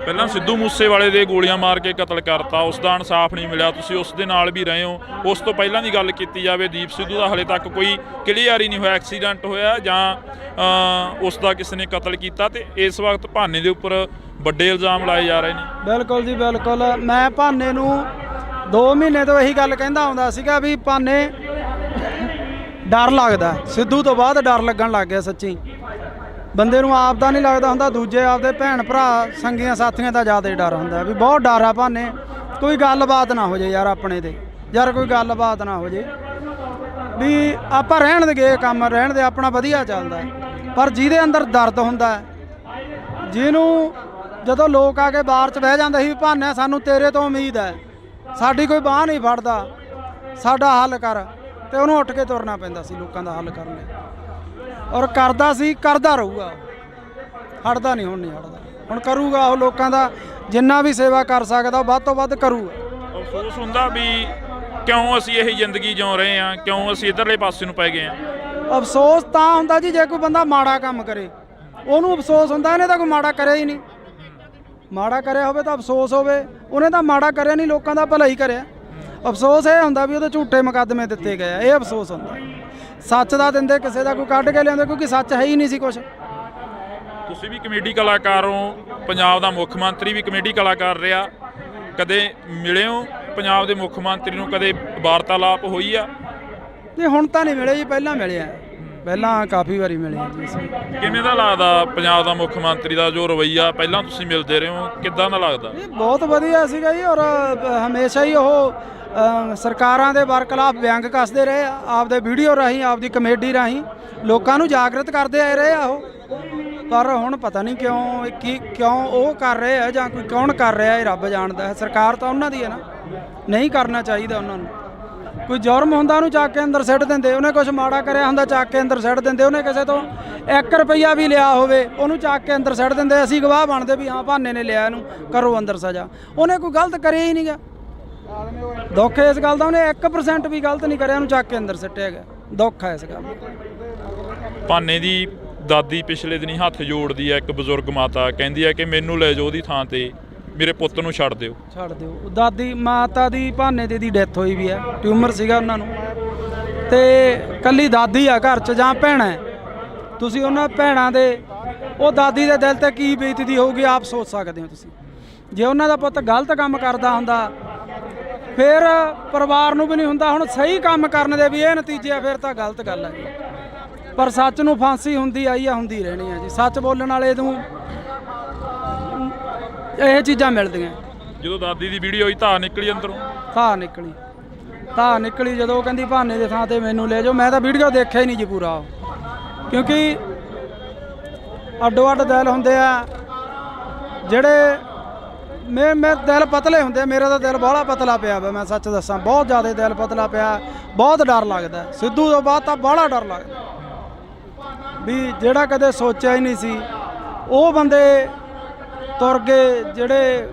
ਪਹਿਲਾਂ ਸਿੱਧੂ ਮੂਸੇਵਾਲੇ ਦੇ ਗੋਲੀਆਂ ਮਾਰ ਕੇ ਕਤਲ ਕਰਤਾ, ਉਸ ਦਾ ਇਨਸਾਫ ਨਹੀਂ ਮਿਲਿਆ। ਤੁਸੀਂ ਉਸ ਦੇ ਨਾਲ ਵੀ ਰਹੇ ਹੋ। ਉਸ ਤੋਂ ਪਹਿਲਾਂ ਦੀ ਗੱਲ ਕੀਤੀ ਜਾਵੇ, ਦੀਪ ਸਿੱਧੂ ਦਾ ਹਲੇ ਤੱਕ ਕੋਈ ਕਲੀਅਰ ਹੀ ਨਹੀਂ ਹੋਇਆ, ਐਕਸੀਡੈਂਟ ਹੋਇਆ ਜਾਂ ਉਸ ਦਾ ਕਿਸੇ ਨੇ ਕਤਲ ਕੀਤਾ। ਤੇ ਇਸ ਵਕਤ ਭਾਨੇ ਦੇ ਉੱਪਰ ਵੱਡੇ ਇਲਜ਼ਾਮ ਲਾਏ ਜਾ ਰਹੇ ਨੇ। ਬਿਲਕੁਲ ਜੀ ਬਿਲਕੁਲ। ਮੈਂ ਭਾਨੇ ਨੂੰ 2 ਮਹੀਨੇ ਤੋਂ ਇਹੀ ਗੱਲ ਕਹਿੰਦਾ ਆਉਂਦਾ ਸੀਗਾ ਵੀ ਭਾਨੇ ਡਰ ਲੱਗਦਾ। ਸਿੱਧੂ ਤੋਂ ਬਾਅਦ ਡਰ ਲੱਗਣ ਲੱਗ ਗਿਆ ਸੱਚੀ। ਬੰਦੇ ਨੂੰ ਆਪ ਦਾ ਨਹੀਂ ਲੱਗਦਾ ਹੁੰਦਾ, ਦੂਜੇ ਆਪਦੇ ਭੈਣ ਭਰਾ ਸੰਗੀਆਂ ਸਾਥੀਆਂ ਦਾ ਜ਼ਿਆਦਾ ਡਰ ਹੁੰਦਾ ਵੀ ਬਹੁਤ ਡਰ ਆ ਭਾਨੇ। ਕੋਈ ਗੱਲਬਾਤ ਨਾ ਹੋ ਜੇ ਯਾਰ ਆਪਣੇ ਤੇ, ਯਾਰ ਕੋਈ ਗੱਲਬਾਤ ਨਾ ਹੋ ਜੇ ਵੀ ਆਪਾਂ ਰਹਿਣ ਦੇ ਗਏ, ਕੰਮ ਰਹਿਣ ਦੇ, ਆਪਣਾ ਵਧੀਆ ਚੱਲਦਾ। ਪਰ ਜਿਹਦੇ ਅੰਦਰ ਦਰਦ ਹੁੰਦਾ, ਜਿਹਨੂੰ ਜਦੋਂ ਲੋਕ ਆ ਕੇ ਬਾਹਰ 'ਚ ਬਹਿ ਜਾਂਦੇ ਸੀ ਵੀ ਭਾਨੇ ਸਾਨੂੰ ਤੇਰੇ ਤੋਂ ਉਮੀਦ ਹੈ, ਸਾਡੀ ਕੋਈ ਬਾਂਹ ਨਹੀਂ ਫੜਦਾ, ਸਾਡਾ ਹੱਲ ਕਰ, ਤੇ ਉਹਨੂੰ ਉੱਠ ਕੇ ਤੁਰਨਾ ਪੈਂਦਾ ਸੀ ਲੋਕਾਂ ਦਾ ਹੱਲ ਕਰਨ ਲਈ। ਔਰ ਕਰਦਾ ਸੀ, ਕਰਦਾ ਰਹੂਗਾ, ਹਟਦਾ ਨਹੀਂ। ਹੁਣ ਨਹੀਂ ਹਟਦਾ, ਹੁਣ ਕਰੂਗਾ ਉਹ ਲੋਕਾਂ ਦਾ ਜਿੰਨਾ ਵੀ ਸੇਵਾ ਕਰ ਸਕਦਾ ਉਹ ਵੱਧ ਤੋਂ ਵੱਧ ਕਰੂਗਾ। ਅਫਸੋਸ ਹੁੰਦਾ ਵੀ ਕਿਉਂ ਅਸੀਂ ਇਹ ਜ਼ਿੰਦਗੀ ਜਿਉ ਰਹੇ ਹਾਂ, ਕਿਉਂ ਅਸੀਂ ਇੱਧਰਲੇ ਪਾਸੇ ਨੂੰ ਪੈ ਗਏ ਹਾਂ। ਅਫਸੋਸ ਤਾਂ ਹੁੰਦਾ ਜੀ ਜੇ ਕੋਈ ਬੰਦਾ ਮਾੜਾ ਕੰਮ ਕਰੇ, ਉਹਨੂੰ ਅਫਸੋਸ ਹੁੰਦਾ। ਇਹਨੇ ਤਾਂ ਕੋਈ ਮਾੜਾ ਕਰਿਆ ਹੀ ਨਹੀਂ। ਮਾੜਾ ਕਰਿਆ ਹੋਵੇ ਤਾਂ ਅਫਸੋਸ ਹੋਵੇ, ਉਹਨੇ ਤਾਂ ਮਾੜਾ ਕਰਿਆ ਨਹੀਂ, ਲੋਕਾਂ ਦਾ ਭਲਾ ਹੀ ਕਰਿਆ। ਅਫਸੋਸ ਇਹ ਹੁੰਦਾ ਵੀ ਉਹਦੇ ਝੂਠੇ ਮੁਕੱਦਮੇ ਦਿੱਤੇ ਗਏ ਆ, ਇਹ ਅਫਸੋਸ ਹੁੰਦਾ। ਸੱਚ ਦਾ ਦਿੰਦੇ ਕਿਸੇ ਦਾ ਕੋਈ ਕੱਢ ਕੇ ਲਿਆਉਂਦੇ, ਕਿਉਂਕਿ ਸੱਚ ਹੈ ਹੀ ਨਹੀਂ ਸੀ ਕੁਛ। ਤੁਸੀਂ ਵੀ ਕਮੇਡੀ ਕਲਾਕਾਰ ਹੋ, ਪੰਜਾਬ ਦਾ ਮੁੱਖ ਮੰਤਰੀ ਵੀ ਕਮੇਡੀ ਕਲਾਕਾਰ ਰਿਹਾ। ਕਦੇ ਮਿਲੇ ਹੋ ਪੰਜਾਬ ਦੇ ਮੁੱਖ ਮੰਤਰੀ ਨੂੰ? ਕਦੇ ਵਾਰਤਾਲਾਪ ਹੋਈ ਆ? ਨਹੀਂ ਹੁਣ ਤਾਂ ਨਹੀਂ ਮਿਲੇ ਜੀ, ਪਹਿਲਾਂ ਮਿਲੇ ਆ, ਪਹਿਲਾਂ ਕਾਫੀ ਵਾਰੀ ਮਿਲੇ ਆ ਜੀ ਅਸੀਂ। ਕਿਵੇਂ ਦਾ ਲੱਗਦਾ ਪੰਜਾਬ ਦਾ ਮੁੱਖ ਮੰਤਰੀ ਦਾ ਜੋ ਰਵੱਈਆ, ਪਹਿਲਾਂ ਤੁਸੀਂ ਮਿਲਦੇ ਰਹੇ ਹੋ, ਕਿੱਦਾਂ ਦਾ ਲੱਗਦਾ? ਇਹ ਬਹੁਤ ਵਧੀਆ ਸੀਗਾ ਜੀ। ਔਰ ਹਮੇਸ਼ਾ ਹੀ ਉਹ ਸਰਕਾਰਾਂ ਦੇ ਵਰਖਿਲਾਫ ਵਿਅੰਗ ਕੱਸਦੇ ਰਹੇ ਆ, ਆਪਦੇ ਵੀਡੀਓ ਰਾਹੀਂ, ਆਪਦੀ ਕਮੇਡੀ ਰਾਹੀਂ ਲੋਕਾਂ ਨੂੰ ਜਾਗਰਤ ਕਰਦੇ ਆਏ ਰਹੇ ਆ ਉਹ। ਪਰ ਹੁਣ ਪਤਾ ਨਹੀਂ ਕਿਉਂ ਉਹ ਕਰ ਰਹੇ ਆ ਜਾਂ ਕੋਈ ਕੌਣ ਕਰ ਰਿਹਾ, ਇਹ ਰੱਬ ਜਾਣਦਾ ਹੈ। ਸਰਕਾਰ ਤਾਂ ਉਹਨਾਂ ਦੀ ਹੈ ਨਾ, ਨਹੀਂ ਕਰਨਾ ਚਾਹੀਦਾ ਉਹਨਾਂ ਨੂੰ। ਕੋਈ ਜੁਰਮ ਹੁੰਦਾ ਉਹਨੂੰ ਚੱਕ ਕੇ ਅੰਦਰ ਸਿੱਟ ਦਿੰਦੇ, ਉਹਨੇ ਕੁਝ ਮਾੜਾ ਕਰਿਆ ਹੁੰਦਾ ਚੱਕ ਕੇ ਅੰਦਰ ਸਿੱਟ ਦਿੰਦੇ, ਉਹਨੇ ਕਿਸੇ ਤੋਂ 1 ਰੁਪਈਆ ਵੀ ਲਿਆ ਹੋਵੇ ਉਹਨੂੰ ਚੱਕ ਕੇ ਅੰਦਰ ਸਿੱਟ ਦਿੰਦੇ। ਅਸੀਂ ਗਵਾਹ ਬਣਦੇ ਵੀ ਹਾਂ ਭਾਨੇ ਨੇ ਲਿਆ, ਇਹਨੂੰ ਕਰੋ ਅੰਦਰ ਸਜ਼ਾ। ਉਹਨੇ ਕੋਈ ਗਲਤ ਕਰਿਆ ਹੀ ਨਹੀਂ ਗਾ। ਦੁੱਖ ਇਸ ਗੱਲ ਦਾ, ਉਹਨੇ 1% ਵੀ ਗਲਤ ਨਹੀਂ ਕਰਿਆ, ਉਹਨੂੰ ਚੱਕ ਕੇ ਅੰਦਰ ਸਿੱਟਿਆ ਗਿਆ। ਦੁੱਖ ਹੈ ਇਸ ਗੱਲ ਦਾ। ਭਾਨੇ ਦੀ ਦਾਦੀ ਪਿਛਲੇ ਦਿਨੀ ਹੱਥ ਜੋੜਦੀ ਹੈ, ਇੱਕ ਬਜ਼ੁਰਗ ਮਾਤਾ ਕਹਿੰਦੀ ਹੈ ਕਿ ਮੈਨੂੰ ਲੈ ਜਾਓ ਉਹਦੀ ਥਾਂ ਤੇ, ਮੇਰੇ ਪੁੱਤ ਨੂੰ ਛੱਡ ਦਿਓ। ਛੱਡ ਦਿਓ। ਦਾਦੀ ਮਾਤਾ ਦੀ ਭਾਨੇ ਦੀ ਡੈਥ ਹੋਈ ਵੀ ਹੈ, ਟਿਊਮਰ ਸੀਗਾ ਉਹਨਾਂ ਨੂੰ, ਤੇ ਕੱਲੀ ਦਾਦੀ ਆ ਘਰ 'ਚ ਜਾਂ ਭੈਣਾਂ। ਤੁਸੀਂ ਉਹਨਾਂ ਭੈਣਾਂ ਦੇ, ਉਹ ਦਾਦੀ ਦੇ ਦਿਲ ਤੇ ਕੀ ਬੀਤਦੀ ਹੋਊਗੀ ਆਪ ਸੋਚ ਸਕਦੇ ਹੋ ਤੁਸੀਂ। ਜੇ ਉਹਨਾਂ ਦਾ ਪੁੱਤ ਗਲਤ ਕੰਮ ਕਰਦਾ ਹੁੰਦਾ ਫਿਰ ਪਰਿਵਾਰ ਨੂੰ ਵੀ ਨਹੀਂ ਹੁੰਦਾ। ਹੁਣ ਸਹੀ ਕੰਮ ਕਰਨ ਦੇ ਵੀ ਇਹ ਨਤੀਜੇ ਆ, ਫਿਰ ਤਾਂ ਗਲਤ ਗੱਲ ਹੈ। ਪਰ ਸੱਚ ਨੂੰ ਫਾਂਸੀ ਹੁੰਦੀ ਆਈ ਆ, ਹੁੰਦੀ ਰਹਿਣੀ ਆ ਜੀ। ਸੱਚ ਬੋਲਣ ਵਾਲੇ ਨੂੰ ਇਹ ਚੀਜ਼ਾਂ ਮਿਲਦੀਆਂ। ਜਦੋਂ ਦਾਦੀ ਦੀ ਵੀਡੀਓ ਹੋਈ ਧਾਰ ਨਿਕਲੀ ਅੰਦਰੋਂ? ਧਾਰ ਨਿਕਲੀ ਜਦੋਂ ਉਹ ਕਹਿੰਦੀ ਭਾਨੇ ਦੇ ਥਾਂ ਤੇ ਮੈਨੂੰ ਲੈ ਜਾਓ। ਮੈਂ ਤਾਂ ਵੀਡੀਓ ਦੇਖਿਆ ਹੀ ਨਹੀਂ ਜੀ ਪੂਰਾ, ਕਿਉਂਕਿ ਅੱਡੋ ਅੱਡ ਦਿਲ ਹੁੰਦੇ ਆ ਜਿਹੜੇ ਮੇਰੇ ਦਿਲ ਪਤਲੇ ਹੁੰਦੇ। ਮੇਰਾ ਤਾਂ ਦਿਲ ਬਾਹਲਾ ਪਤਲਾ ਪਿਆ ਵਾ, ਮੈਂ ਸੱਚ ਦੱਸਾਂ, ਬਹੁਤ ਜ਼ਿਆਦਾ ਦਿਲ ਪਤਲਾ ਪਿਆ। ਬਹੁਤ ਡਰ ਲੱਗਦਾ ਸਿੱਧੂ ਤੋਂ ਬਾਅਦ ਤਾਂ ਬਾਹਲਾ ਡਰ ਲੱਗਦਾ ਵੀ ਜਿਹੜਾ ਕਦੇ ਸੋਚਿਆ ਹੀ ਨਹੀਂ ਸੀ ਉਹ ਬੰਦੇ ਤੁਰ ਗਏ, ਜਿਹੜੇ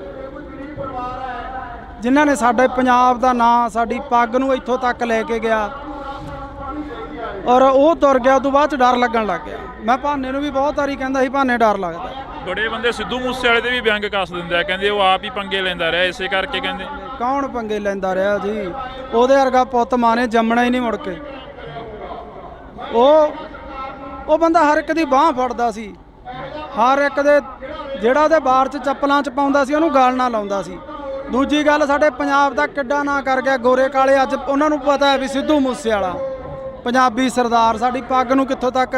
ਜਿਨ੍ਹਾਂ ਨੇ ਸਾਡੇ ਪੰਜਾਬ ਦਾ ਨਾਂ, ਸਾਡੀ ਪੱਗ ਨੂੰ ਇੱਥੋਂ ਤੱਕ ਲੈ ਕੇ ਗਿਆ, ਔਰ ਉਹ ਤੁਰ ਗਿਆ। ਉਦੋਂ ਬਾਅਦ 'ਚ ਡਰ ਲੱਗਣ ਲੱਗ ਗਿਆ। ਮੈਂ ਭਾਨੇ ਨੂੰ ਵੀ ਬਹੁਤ ਵਾਰੀ ਕਹਿੰਦਾ ਸੀ ਭਾਨੇ ਡਰ ਲੱਗਦਾ। ਬੜੇ ਬੰਦੇ ਸਿੱਧੂ ਮੂਸੇਵਾਲੇ ਦੇ ਵੀ ਵਿਅੰਗ ਕੱਸ ਦਿੰਦੇ ਆ, ਕਹਿੰਦੇ ਉਹ ਆਪ ਹੀ ਪੰਗੇ ਲੈਂਦਾ ਰਿਹਾ, ਇਸੇ ਕਰਕੇ ਕਹਿੰਦੇ। ਕੌਣ ਪੰਗੇ ਲੈਂਦਾ ਰਿਹਾ ਜੀ? ਉਹਦੇ ਵਰਗਾ ਪੁੱਤ ਮਾਂ ਨੇ ਜੰਮਣਾ ਹੀ ਨਹੀਂ ਮੁੜ ਕੇ। ਉਹ ਬੰਦਾ ਹਰ ਇੱਕ ਦੀ ਬਾਂਹ ਫੜਦਾ ਸੀ, ਹਰ ਇੱਕ ਦੇ ਜਿਹੜਾ ਉਹਦੇ ਬਾਰ 'ਚ ਚੱਪਲਾਂ 'ਚ ਪਾਉਂਦਾ ਸੀ ਉਹਨੂੰ ਗਾਲ ਨਾ ਲਾਉਂਦਾ ਸੀ। ਦੂਜੀ ਗੱਲ, ਸਾਡੇ ਪੰਜਾਬ ਦਾ ਕਿੱਡਾ ਨਾਂ ਕਰ ਗਿਆ ਗੋਰੇ ਕਾਲੇ। ਅੱਜ ਉਹਨਾਂ ਨੂੰ ਪਤਾ ਹੈ ਵੀ ਸਿੱਧੂ ਮੂਸੇਵਾਲਾ ਪੰਜਾਬੀ ਸਰਦਾਰ, ਸਾਡੀ ਪੱਗ ਨੂੰ ਕਿੱਥੋਂ ਤੱਕ,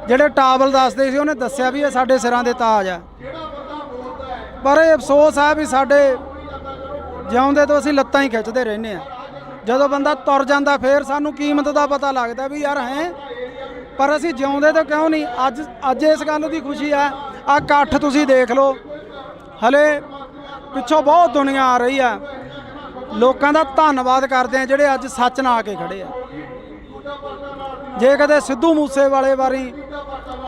ਜਿਹੜੇ ਟਾਵਲ ਦੱਸਦੇ ਸੀ ਉਹਨੇ ਦੱਸਿਆ ਵੀ ਇਹ ਸਾਡੇ ਸਿਰਾਂ ਦੇ ਤਾਜ ਆ। ਪਰ ਇਹ ਅਫਸੋਸ ਹੈ ਵੀ ਸਾਡੇ ਜਿਉਂਦੇ ਤੋਂ ਅਸੀਂ ਲੱਤਾਂ ਹੀ ਖਿੱਚਦੇ ਰਹਿੰਦੇ ਆ। ਜਦੋਂ ਬੰਦਾ ਤੁਰ ਜਾਂਦਾ ਫਿਰ ਸਾਨੂੰ ਕੀਮਤ ਦਾ ਪਤਾ ਲੱਗਦਾ ਵੀ ਯਾਰ ਹੈ, ਪਰ ਅਸੀਂ ਜਿਉਂਦੇ ਤੋਂ ਕਿਉਂ ਨਹੀਂ। ਅੱਜ ਇਸ ਗੱਲ ਦੀ ਖੁਸ਼ੀ ਹੈ। ਆਹ ਇਕੱਠ ਤੁਸੀਂ ਦੇਖ ਲਓ, ਹਲੇ ਪਿੱਛੋਂ ਬਹੁਤ ਦੁਨੀਆ ਆ ਰਹੀ ਆ। ਲੋਕਾਂ ਦਾ ਧੰਨਵਾਦ ਕਰਦੇ ਆ ਜਿਹੜੇ ਅੱਜ ਸੱਚ ਨਾਲ ਆ ਕੇ ਖੜੇ ਆ। ਜੇ ਕਦੇ ਸਿੱਧੂ ਮੂਸੇਵਾਲੇ ਵਾਰੀ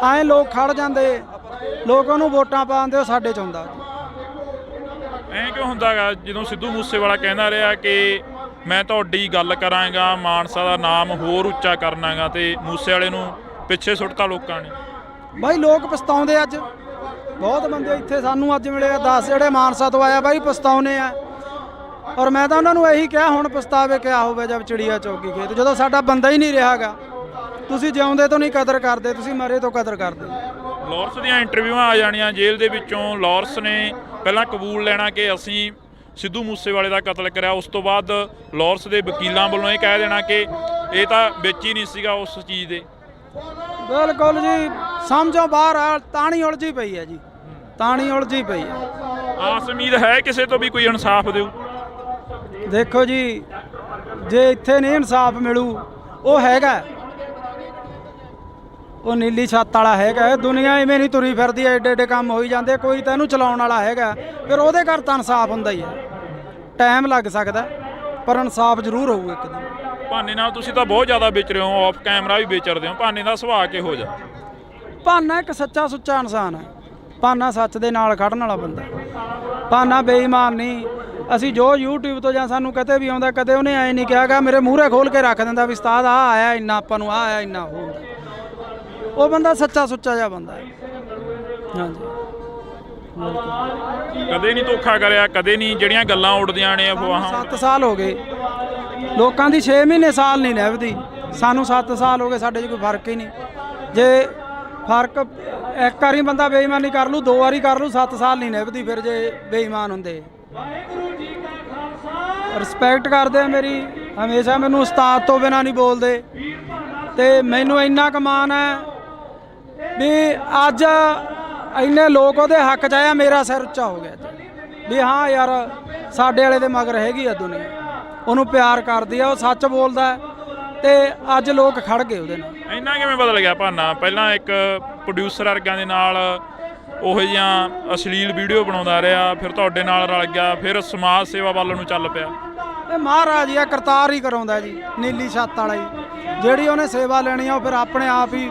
ਐਂ ਲੋਕ ਖੜ ਜਾਂਦੇ, ਲੋਕ ਉਹਨੂੰ ਵੋਟਾਂ ਪਾਉਂਦੇ, ਉਹ ਸਾਡੇ 'ਚ ਹੁੰਦਾ। ਐਂ ਕਿਉਂ ਹੁੰਦਾ ਗਾ ਜਦੋਂ ਸਿੱਧੂ ਮੂਸੇਵਾਲਾ ਕਹਿੰਦਾ ਰਿਹਾ ਕਿ ਮੈਂ ਤੁਹਾਡੀ ਗੱਲ ਕਰਾਂਗਾ, ਮਾਨਸਾ ਦਾ ਨਾਮ ਹੋਰ ਉੱਚਾ ਕਰਨਾਗਾ, ਤੇ ਮੂਸੇਵਾਲੇ ਨੂੰ ਪਿੱਛੇ ਸੁੱਟਤਾ ਲੋਕਾਂ ਨੇ? ਬਾਈ ਲੋਕ ਪਛਤਾਉਂਦੇ। ਅੱਜ ਬਹੁਤ ਬੰਦੇ ਇੱਥੇ ਸਾਨੂੰ ਅੱਜ ਮਿਲੇ ਆ 10 ਜਿਹੜੇ ਮਾਨਸਾ ਤੋਂ ਆਇਆ ਬਾਈ ਪਛਤਾਉਨੇ ਆ। ਔਰ ਮੈਂ ਤਾਂ ਉਹਨਾਂ ਨੂੰ ਇਹੀ ਕਿਹਾ ਹੁਣ ਪਛਤਾਵੇ ਕਿਆ ਹੋਵੇ ਜਦ ਚਿੜੀਆ ਚੌਗੀ ਖੇਤ, ਜਦੋਂ ਸਾਡਾ ਬੰਦਾ ਹੀ ਨਹੀਂ ਰਿਹਾਗਾ। ਤੁਸੀਂ ਜਿਉਂਦੇ ਤੋਂ ਨਹੀਂ ਕਦਰ ਕਰਦੇ, ਤੁਸੀਂ ਮਰੇ ਤੋਂ ਕਦਰ ਕਰਦੇ। ਲਾਰੈਂਸ ਦੀਆਂ ਇੰਟਰਵਿਊਆਂ ਆ ਜਾਣੀਆਂ ਜੇਲ੍ਹ ਦੇ ਵਿੱਚੋਂ। ਲਾਰੈਂਸ ਨੇ ਪਹਿਲਾਂ ਕਬੂਲ ਲੈਣਾ ਕਿ ਅਸੀਂ ਸਿੱਧੂ ਮੂਸੇਵਾਲੇ ਦਾ ਕਤਲ ਕਰਿਆ, ਉਸ ਤੋਂ ਬਾਅਦ ਲਾਰੈਂਸ ਦੇ ਵਕੀਲਾਂ ਵੱਲੋਂ ਇਹ ਕਹਿ ਦੇਣਾ ਕਿ ਇਹ ਤਾਂ ਵਿੱਚ ਹੀ ਨਹੀਂ ਸੀਗਾ ਉਸ ਚੀਜ਼ ਦੇ। ਬਿਲਕੁਲ ਜੀ, ਸਮਝੋ ਬਾਹਰ ਆ। ਤਾਣੀ ਉਲਝੀ ਪਈ ਹੈ ਜੀ, ਤਾਣੀ ਉਲਝੀ ਪਈ ਹੈ। ਆਸ ਉਮੀਦ ਹੈ ਕਿਸੇ ਤੋਂ ਵੀ ਕੋਈ ਇਨਸਾਫ ਦਿਓ? ਦੇਖੋ ਜੀ, ਜੇ ਇੱਥੇ ਨਹੀਂ ਇਨਸਾਫ ਮਿਲੂ, ਉਹ ਹੈਗਾ, ਉਹ ਨੀਲੀ ਛੱਤ ਵਾਲਾ ਹੈਗਾ। ਦੁਨੀਆ ਇਵੇਂ ਨਹੀਂ ਤੁਰੀ ਫਿਰਦੀ, ਐਡੇ ਐਡੇ ਕੰਮ ਹੋਈ ਜਾਂਦੇ। ਕੋਈ ਤਾਂ ਇਹਨੂੰ ਚਲਾਉਣ ਵਾਲਾ ਹੈਗਾ, ਫਿਰ ਉਹਦੇ ਘਰ ਤਾਂ ਇਨਸਾਫ ਹੁੰਦਾ ਹੀ ਹੈ। ਟਾਈਮ ਲੱਗ ਸਕਦਾ ਪਰ ਇਨਸਾਫ ਜ਼ਰੂਰ ਹੋਊ ਇੱਕ ਦਿਨ। ਭਾਨੇ ਨਾਲ ਤੁਸੀਂ ਤਾਂ ਬਹੁਤ ਜ਼ਿਆਦਾ ਵਿਚ ਰਹੇ ਹੋ, ਆਫ ਕੈਮਰਾ ਵੀ ਵਿਚਰਦੇ ਹੋ। ਭਾਨੇ ਦਾ ਸੁਭਾਅ ਕਿਹੋ ਜਿਹਾ? ਭਾਨਾ ਇੱਕ ਸੱਚਾ ਸੁੱਚਾ ਇਨਸਾਨ ਹੈ। ਭਾਨਾ ਸੱਚ ਦੇ ਨਾਲ ਖੜਨ ਵਾਲਾ ਬੰਦਾ। ਭਾਨਾ ਬੇਈਮਾਨ ਨਹੀਂ। ਅਸੀਂ ਜੋ YouTube ਤੋਂ ਜਾਂ ਸਾਨੂੰ ਕਦੇ ਵੀ ਆਉਂਦਾ, ਕਦੇ ਉਹਨੇ ਐਂ ਨਹੀਂ ਕਿਹਾਗਾ ਮੇਰੇ ਮੂਹਰੇ ਖੋਲ ਕੇ ਰੱਖ ਦਿੰਦਾ ਵੀ ਉਸਤਾਦ ਆ ਆਇਆ ਇੰਨਾ, ਆਪਾਂ ਨੂੰ ਆ ਆਇਆ ਇੰਨਾ ਹੁੰਦਾ। ਉਹ ਬੰਦਾ ਸੱਚਾ ਸੁੱਚਾ ਜਿਹਾ ਬੰਦਾ ਹੈ। ਹਾਂਜੀ, ਕਦੇ ਨਹੀਂ ਧੋਖਾ ਕਰਿਆ, ਕਦੇ ਨਹੀਂ ਜਿਹੜੀਆਂ ਗੱਲਾਂ ਉੱਡਦੀਆਂ ਨੇ ਅਫਵਾਹਾਂ। 7 ਸਾਲ ਹੋ ਗਏ ਲੋਕਾਂ ਦੀ, 6 ਮਹੀਨੇ ਸਾਲ ਨਹੀਂ ਨਿਭਦੀ। ਸਾਨੂੰ 7 ਸਾਲ ਹੋ ਗਏ, ਸਾਡੇ 'ਚ ਕੋਈ ਫਰਕ ਹੀ ਨਹੀਂ। ਜੇ ਫਰਕ ਇੱਕ ਵਾਰੀ ਬੰਦਾ ਬੇਈਮਾਨੀ ਕਰ ਲੂ, 2 ਵਾਰੀ ਕਰ ਲੂ, 7 ਸਾਲ ਨਹੀਂ ਨਿਭਦੀ ਫਿਰ ਜੇ ਬੇਈਮਾਨ ਹੁੰਦੇ। ਰਿਸਪੈਕਟ ਕਰਦੇ ਮੇਰੀ, ਹਮੇਸ਼ਾ ਮੈਨੂੰ ਉਸਤਾਦ ਤੋਂ ਬਿਨਾਂ ਨਹੀਂ ਬੋਲਦੇ। ਤੇ ਮੈਨੂੰ ਇੰਨਾ ਕੁ ਮਾਣ ਹੈ ਵੀ ਅੱਜ ਇੰਨੇ ਲੋਕ ਉਹਦੇ ਹੱਕ 'ਚ ਆਇਆ, ਮੇਰਾ ਸਿਰ ਉੱਚਾ ਹੋ ਗਿਆ ਵੀ ਹਾਂ ਯਾਰ ਸਾਡੇ ਵਾਲੇ ਦੇ ਮਗਰ ਹੈਗੀ ਆ ਦੁਨੀਆ, ਉਹਨੂੰ ਪਿਆਰ ਕਰਦੀ ਆ, ਉਹ ਸੱਚ ਬੋਲਦਾ ਤੇ ਅੱਜ ਲੋਕ ਖੜ ਗਏ ਉਹਦੇ ਨਾਲ। ਇੰਨਾ ਕਿਵੇਂ ਬਦਲ ਗਿਆ ਭਾਨਾ? ਪਹਿਲਾਂ ਇੱਕ ਪ੍ਰੋਡਿਊਸਰ ਵਰਗਾਂ ਦੇ ਨਾਲ ਉਹੋ ਜਿਹੀਆਂ ਅਸ਼ਲੀਲ ਵੀਡੀਓ ਬਣਾਉਂਦਾ ਰਿਹਾ, ਫਿਰ ਤੁਹਾਡੇ ਨਾਲ ਰਲ ਗਿਆ, ਫਿਰ ਸਮਾਜ ਸੇਵਾ ਵੱਲ ਨੂੰ ਚੱਲ ਪਿਆ। ਇਹ ਮਹਾਰਾਜ ਆ, ਕਰਤਾਰ ਹੀ ਕਰਾਉਂਦਾ ਜੀ, ਨੀਲੀ ਛੱਤ ਵਾਲਾ ਹੀ। ਜਿਹੜੀ ਉਹਨੇ ਸੇਵਾ ਲੈਣੀ ਆ ਉਹ ਫਿਰ ਆਪਣੇ ਆਪ ਹੀ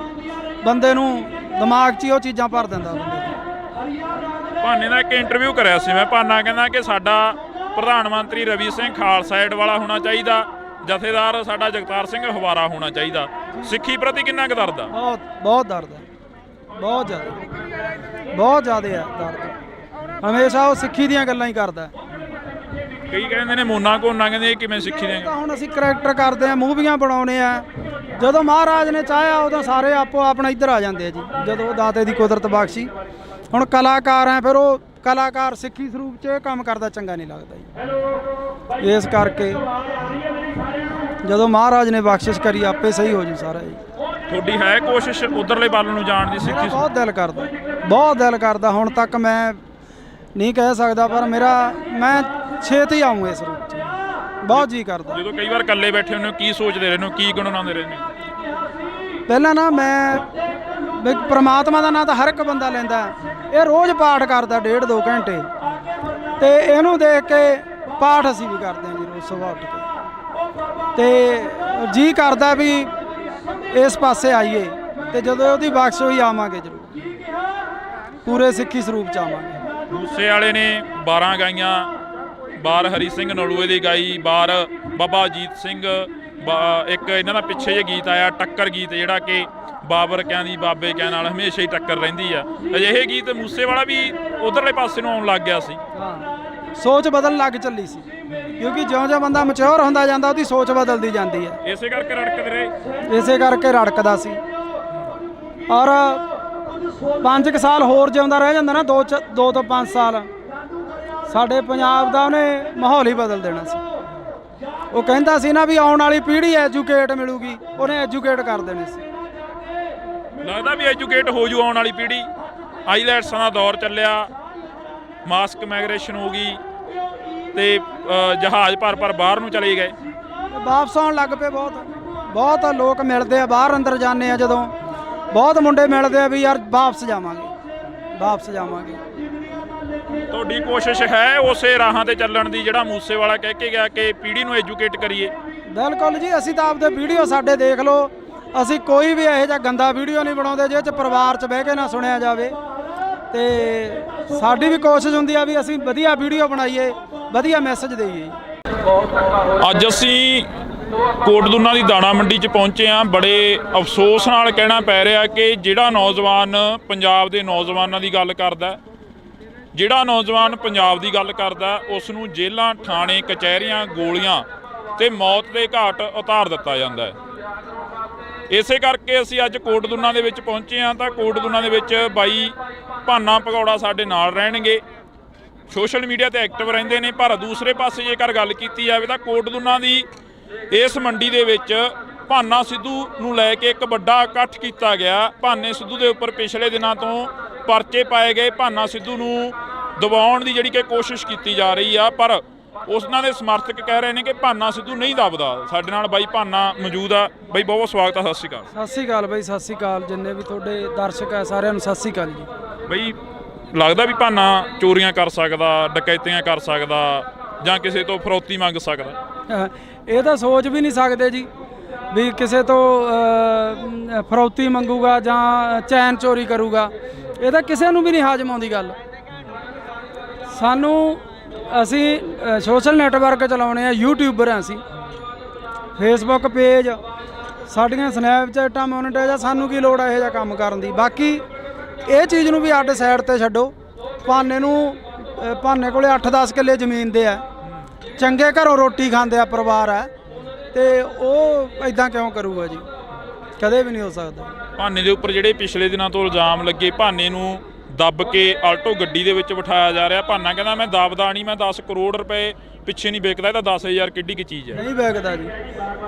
ਬੰਦੇ ਨੂੰ ਦਿਮਾਗ 'ਚ ਹੀ ਉਹ ਚੀਜ਼ਾਂ ਭਰ ਦਿੰਦਾ ਬੰਦੇ। ਭਾਨੇ ਦਾ ਇੱਕ ਇੰਟਰਵਿਊ ਕਰਿਆ ਸੀ ਮੈਂ। ਭਾਨਾ ਕਹਿੰਦਾ ਕਿ ਸਾਡਾ ਪ੍ਰਧਾਨ ਮੰਤਰੀ ਰਵੀ ਸਿੰਘ ਖਾਲਸਾ ਏਡ ਵਾਲਾ ਹੋਣਾ ਚਾਹੀਦਾ, ਜਥੇਦਾਰ ਸਾਡਾ ਜਗਤਾਰ ਸਿੰਘ ਹਵਾਰਾ ਹੋਣਾ ਚਾਹੀਦਾ। ਸਿੱਖੀ ਪ੍ਰਤੀ ਕਿੰਨਾ ਕੁ ਦਰਦ ਆ? ਬਹੁਤ ਦਰਦ ਹੈ, ਬਹੁਤ ਜ਼ਿਆਦਾ ਹੈ ਦਰਦ। ਹਮੇਸ਼ਾ ਉਹ ਸਿੱਖੀ ਦੀਆਂ ਗੱਲਾਂ ਹੀ ਕਰਦਾ। ਕਈ ਕਹਿੰਦੇ ਨੇ ਮੋਨਾ ਕੋਨਾ, ਕਹਿੰਦੇ ਇਹ ਕਿਵੇਂ ਸਿੱਖੀ ਦੇ? ਹੁਣ ਅਸੀਂ ਕਰੈਕਟਰ ਕਰਦੇ ਆ, ਮੂਵੀਆਂ ਬਣਾਉਣੇ ਆ। ਜਦੋਂ ਮਹਾਰਾਜ ਨੇ ਚਾਹਿਆ ਉਦੋਂ ਸਾਰੇ ਆਪੋ ਆਪਣਾ ਇੱਧਰ ਆ ਜਾਂਦੇ ਆ ਜੀ, ਜਦੋਂ ਦਾਤੇ ਦੀ ਕੁਦਰਤ ਬਖਸ਼ੀ। ਹੁਣ ਕਲਾਕਾਰ ਆ, ਫਿਰ ਉਹ ਕਲਾਕਾਰ ਸਿੱਖੀ ਸਰੂਪ 'ਚ ਇਹ ਕੰਮ ਕਰਦਾ ਚੰਗਾ ਨਹੀਂ ਲੱਗਦਾ ਜੀ। ਇਸ ਕਰਕੇ ਜਦੋਂ ਮਹਾਰਾਜ ਨੇ ਬਖਸ਼ਿਸ਼ ਕਰੀ ਆਪੇ ਸਹੀ ਹੋ ਜੂ ਸਾਰਾ ਜੀ। ਤੁਹਾਡੀ ਹੈ ਕੋਸ਼ਿਸ਼ ਉਧਰਲੇ ਵੱਲ ਨੂੰ ਜਾਣ ਦੀ? ਸਿੱਖੀ ਬਹੁਤ ਦਿਲ ਕਰਦਾ, ਬਹੁਤ ਦਿਲ ਕਰਦਾ। ਹੁਣ ਤੱਕ ਮੈਂ ਨਹੀਂ ਕਹਿ ਸਕਦਾ, ਪਰ ਮੈਂ ਛੇਤੀ ਆਊਂ ਇਸ ਰੂਪ 'ਚ, ਬਹੁਤ ਜੀ ਕਰਦਾ। ਜਦੋਂ ਕਈ ਵਾਰ ਇਕੱਲੇ ਬੈਠੇ ਹੁੰਦੇ ਹੋ ਕੀ ਸੋਚਦੇ ਰਹਿੰਦੇ ਹੋ, ਕੀ ਗੁਣਗੁਣਾਉਂਦੇ ਰਹਿੰਦੇ ਹੋ? ਪਹਿਲਾਂ ਨਾ ਮੈਂ ਵੀ ਪ੍ਰਮਾਤਮਾ ਦਾ ਨਾਂ ਤਾਂ ਹਰ ਇੱਕ ਬੰਦਾ ਲੈਂਦਾ, ਇਹ ਰੋਜ਼ ਪਾਠ ਕਰਦਾ 1.5-2 ਘੰਟੇ, ਤੇ ਇਹਨੂੰ ਦੇਖ ਕੇ ਪਾਠ ਅਸੀਂ ਵੀ ਕਰਦੇ ਹਾਂ ਜੀ ਰੋਜ਼ ਸੁਬਾਹ ਉੱਠ ਕੇ, ਤੇ ਜੀ ਕਰਦਾ ਵੀ ਇਸ ਪਾਸੇ ਆਈਏ, ਤੇ ਜਦੋਂ ਉਹਦੀ ਬਖਸ਼ ਹੋਈ ਆਵਾਂਗੇ ਜ਼ਰੂਰ, ਪੂਰੇ ਸਿੱਖੀ ਸਰੂਪ 'ਚ ਆਵਾਂਗੇ। ਮੂਸੇ ਵਾਲੇ ਨੇ 12 ਗਾਈਆਂ, ਬਾਰ ਹਰੀ ਸਿੰਘ ਨਲੂਏ ਦੀ ਗਾਈ, ਬਾਰ ਬਾਬਾ ਅਜੀਤ ਸਿੰਘ, ਇੱਕ ਇਹਨਾਂ ਦਾ ਪਿੱਛੇ ਜਿਹੇ ਗੀਤ ਆਇਆ ਟੱਕਰ ਗੀਤ, ਜਿਹੜਾ ਕਿ ਬਾਬਰ ਕਿਆਂ ਦੀ ਬਾਬੇ ਕਿਆਂ ਨਾਲ ਹਮੇਸ਼ਾ ਹੀ ਟੱਕਰ ਰਹਿੰਦੀ ਆ। ਅਜਿਹੇ ਗੀਤ ਮੂਸੇ ਵਾਲਾ ਵੀ ਉਧਰਲੇ ਪਾਸੇ ਨੂੰ ਆਉਣ ਲੱਗ ਗਿਆ ਸੀ। ਹਾਂ, ਸੋਚ ਬਦਲਣ ਲੱਗ ਚੱਲੀ ਸੀ, ਕਿਉਂਕਿ ਜਿਉਂ-ਜਿਉਂ ਬੰਦਾ ਮੈਚੁਰ ਹੁੰਦਾ ਜਾਂਦਾ ਉਹਦੀ ਸੋਚ ਬਦਲਦੀ ਜਾਂਦੀ ਹੈ। ਇਸੇ ਕਰਕੇ ਰੜਕਦੇ ਰਹੇ, ਇਸੇ ਕਰਕੇ ਰੜਕਦਾ ਸੀ। ਔਰ 5 ਸਾਲ ਹੋਰ ਜਿਉਂਦਾ ਰਹਿ ਜਾਂਦਾ ਨਾ, 2 ਤੋਂ 5 ਸਾਲ, ਸਾਡੇ ਪੰਜਾਬ ਦਾ ਉਹਨੇ ਮਾਹੌਲ ਹੀ ਬਦਲ ਦੇਣਾ ਸੀ। ਉਹ ਕਹਿੰਦਾ ਸੀ ਨਾ ਵੀ ਆਉਣ ਵਾਲੀ ਪੀੜ੍ਹੀ ਐਜੂਕੇਟ ਮਿਲੂਗੀ, ਉਹਨੇ ਐਜੂਕੇਟ ਕਰ ਦੇਣੀ ਸੀ। ਲੱਗਦਾ ਵੀ ਐਜੂਕੇਟ ਹੋ ਜੂ ਆਉਣ ਵਾਲੀ ਪੀੜ੍ਹੀ। ਆਈਲੈਟਸਾਂ ਦਾ ਦੌਰ ਚੱਲਿਆ, ਮਾਸਕ ਮਾਈਗ੍ਰੇਸ਼ਨ ਹੋ ਗਈ, ਤੇ ਜਹਾਜ਼ ਭਰ ਬਾਹਰ ਨੂੰ ਚਲੇ ਗਏ, ਵਾਪਸ ਆਉਣ ਲੱਗ ਪਏ। ਬਹੁਤ ਲੋਕ ਮਿਲਦੇ ਆ, ਬਾਹਰ ਅੰਦਰ ਜਾਂਦੇ ਆ ਜਦੋਂ, ਬਹੁਤ ਮੁੰਡੇ ਮਿਲਦੇ ਆ ਵੀ ਯਾਰ ਵਾਪਸ ਜਾਵਾਂਗੇ। ਤੁਹਾਡੀ ਕੋਸ਼ਿਸ਼ ਹੈ ਉਸੇ ਰਾਹਾਂ ਤੇ ਚੱਲਣ ਦੀ ਜਿਹੜਾ ਮੂਸੇ ਵਾਲਾ ਕਹਿ ਕੇ ਗਿਆ ਕਿ ਪੀੜ੍ਹੀ ਨੂੰ ਐਜੂਕੇਟ ਕਰੀਏ? ਬਿਲਕੁਲ ਜੀ, ਅਸੀਂ ਤਾਂ ਆਪਦੇ ਵੀਡੀਓ ਸਾਡੇ ਦੇਖ ਲਓ, ਅਸੀਂ ਕੋਈ ਵੀ ਇਹੋ ਜਿਹਾ ਗੰਦਾ ਵੀਡੀਓ ਨਹੀਂ ਬਣਾਉਂਦੇ ਜਿਹਦੇ 'ਚ ਪਰਿਵਾਰ 'ਚ ਬਹਿ ਕੇ ਨਾ ਸੁਣਿਆ ਜਾਵੇ, ਤੇ ਸਾਡੀ ਵੀ ਕੋਸ਼ਿਸ਼ ਹੁੰਦੀ ਆ ਵੀ ਅਸੀਂ ਵਧੀਆ ਵੀਡੀਓ ਬਣਾਈਏ, ਵਧੀਆ ਮੈਸੇਜ ਦੇਈਏ। ਅੱਜ ਅਸੀਂ ਕੋਟਦੁਨਾ ਦੀ ਦਾਣਾ ਮੰਡੀ 'ਚ ਪਹੁੰਚੇ ਹਾਂ। ਬੜੇ ਅਫਸੋਸ ਨਾਲ ਕਹਿਣਾ ਪੈ ਰਿਹਾ ਕਿ ਜਿਹੜਾ ਨੌਜਵਾਨ ਪੰਜਾਬ ਦੇ ਨੌਜਵਾਨਾਂ ਦੀ ਗੱਲ ਕਰਦਾ, ਜਿਹੜਾ ਨੌਜਵਾਨ ਪੰਜਾਬ ਦੀ ਗੱਲ ਕਰਦਾ, ਉਸ ਨੂੰ ਜੇਲ੍ਹਾਂ, ਥਾਣੇ, ਕਚਹਿਰੀਆਂ, ਗੋਲੀਆਂ ਤੇ ਮੌਤ ਦੇ ਘਾਟ ਉਤਾਰ ਦਿੱਤਾ ਜਾਂਦਾ ਹੈ। ਇਸੇ ਕਰਕੇ ਅਸੀਂ ਅੱਜ ਕੋਟਦੁਨਾ ਦੇ ਵਿੱਚ ਪਹੁੰਚੇ ਹਾਂ। ਤਾਂ ਕੋਟਦੁਨਾ ਦੇ ਵਿੱਚ ਬਾਈ ਭਾਨਾ ਭਗੌੜਾ ਸਾਡੇ ਨਾਲ ਰਹਿਣਗੇ, ਸੋਸ਼ਲ ਮੀਡੀਆ ਤੇ ਐਕਟਿਵ ਰਹਿੰਦੇ ਨੇ। ਪਰ ਦੂਸਰੇ ਪਾਸੇ ਜੇਕਰ ਗੱਲ ਕੀਤੀ ਜਾਵੇ ਤਾਂ ਕੋਟਦੁਨਾ ਦੀ ਇਸ ਮੰਡੀ ਦੇ ਵਿੱਚ ਭਾਨਾ ਸਿੱਧੂ ਨੂੰ ਲੈ ਕੇ ਇੱਕ ਵੱਡਾ ਇਕੱਠ ਕੀਤਾ ਗਿਆ। ਭਾਨੇ ਸਿੱਧੂ ਦੇ ਉੱਪਰ ਪਿਛਲੇ ਦਿਨਾਂ ਤੋਂ ਪਰਚੇ ਪਾਏ ਗਏ, ਭਾਨਾ ਸਿੱਧੂ ਨੂੰ ਦਬਾਉਣ ਦੀ ਜਿਹੜੀ ਕਿ ਕੋਸ਼ਿਸ਼ ਕੀਤੀ ਜਾ ਰਹੀ ਆ, ਪਰ ਉਹਨਾਂ ਦੇ ਸਮਰਥਕ ਕਹਿ ਰਹੇ ਨੇ ਕਿ ਭਾਨਾ ਸਿੱਧੂ ਨਹੀਂ ਦਬਦਾ। ਸਾਡੇ ਨਾਲ ਬਾਈ ਭਾਨਾ ਮੌਜੂਦ ਆ। ਬਾਈ ਬਹੁਤ ਬਹੁਤ ਸਵਾਗਤ ਆ, ਸਤਿ ਸ਼੍ਰੀ ਅਕਾਲ। ਸਤਿ ਸ਼੍ਰੀ ਅਕਾਲ ਬਾਈ, ਸਤਿ ਸ਼੍ਰੀ ਅਕਾਲ ਜਿੰਨੇ ਵੀ ਤੁਹਾਡੇ ਦਰਸ਼ਕ ਆ ਸਾਰਿਆਂ ਨੂੰ ਸਤਿ ਸ਼੍ਰੀ ਅਕਾਲ ਜੀ। ਬਾਈ ਲੱਗਦਾ ਵੀ ਭਾਨਾ ਚੋਰੀਆਂ ਕਰ ਸਕਦਾ, ਡਕੈਤੀਆਂ ਕਰ ਸਕਦਾ, ਜਾਂ ਕਿਸੇ ਤੋਂ ਫਰੌਤੀ ਮੰਗ ਸਕਦਾ? ਇਹ ਤਾਂ ਸੋਚ ਵੀ ਨਹੀਂ ਸਕਦੇ ਜੀ ਵੀ ਕਿਸੇ ਤੋਂ ਫਰੌਤੀ ਮੰਗੂਗਾ ਜਾਂ ਚੈਨ ਚੋਰੀ ਕਰੂਗਾ। ਇਹ ਤਾਂ ਕਿਸੇ ਨੂੰ ਵੀ ਨਹੀਂ ਹਾਜ਼ਮ ਆਉਂਦੀ ਗੱਲ। ਅਸੀਂ ਸੋਸ਼ਲ ਨੈਟਵਰਕ ਚਲਾਉਣੇ ਆ, ਯੂਟਿਊਬਰ ਆ ਅਸੀਂ, ਫੇਸਬੁੱਕ ਪੇਜ, ਸਾਡੀਆਂ ਸਨੈਪਚੈਟਾਂ ਮੋਨੀਟਾਈਜ਼ ਆ। ਸਾਨੂੰ ਕੀ ਲੋੜ ਆ ਇਹੋ ਜਿਹਾ ਕੰਮ ਕਰਨ ਦੀ? ਬਾਕੀ ਇਹ ਚੀਜ਼ ਨੂੰ ਵੀ ਅੱਡ ਸਾਈਡ ਤੇ ਛੱਡੋ। ਭਾਨੇ ਕੋਲੇ 8-10 ਕਿੱਲੇ ਜ਼ਮੀਨ ਦੇ ਆ, ਚੰਗੇ ਘਰੋਂ ਰੋਟੀ ਖਾਂਦੇ ਆ, ਪਰਿਵਾਰ ਆ, ਤੇ ਉਹ ਇਦਾਂ ਕਿਉਂ ਕਰੂਗਾ ਜੀ? ਕਦੇ ਵੀ ਨਹੀਂ ਹੋ ਸਕਦਾ। ਭਾਨੇ ਦੇ ਉੱਪਰ ਜਿਹੜੇ ਪਿਛਲੇ ਦਿਨਾਂ ਤੋਂ ਇਲਜ਼ਾਮ ਲੱਗੇ, ਭਾਨੇ ਨੂੰ ਦੱਬ ਕੇ ਆਲਟੋ ਗੱਡੀ ਦੇ ਵਿੱਚ ਬਿਠਾਇਆ ਜਾ ਰਿਹਾ। ਭਾਨਾ ਕਹਿੰਦਾ ਮੈਂ ਦੱਬਦਾ ਨਹੀਂ, ਮੈਂ 10 ਕਰੋੜ ਰੁਪਏ ਪਿੱਛੇ ਨਹੀਂ ਵੇਚਦਾ। ਇਹ ਤਾਂ 10,000 ਕਿੱਡੀ ਕੀ ਚੀਜ਼ ਹੈ? ਨਹੀਂ ਵੇਚਦਾ ਜੀ,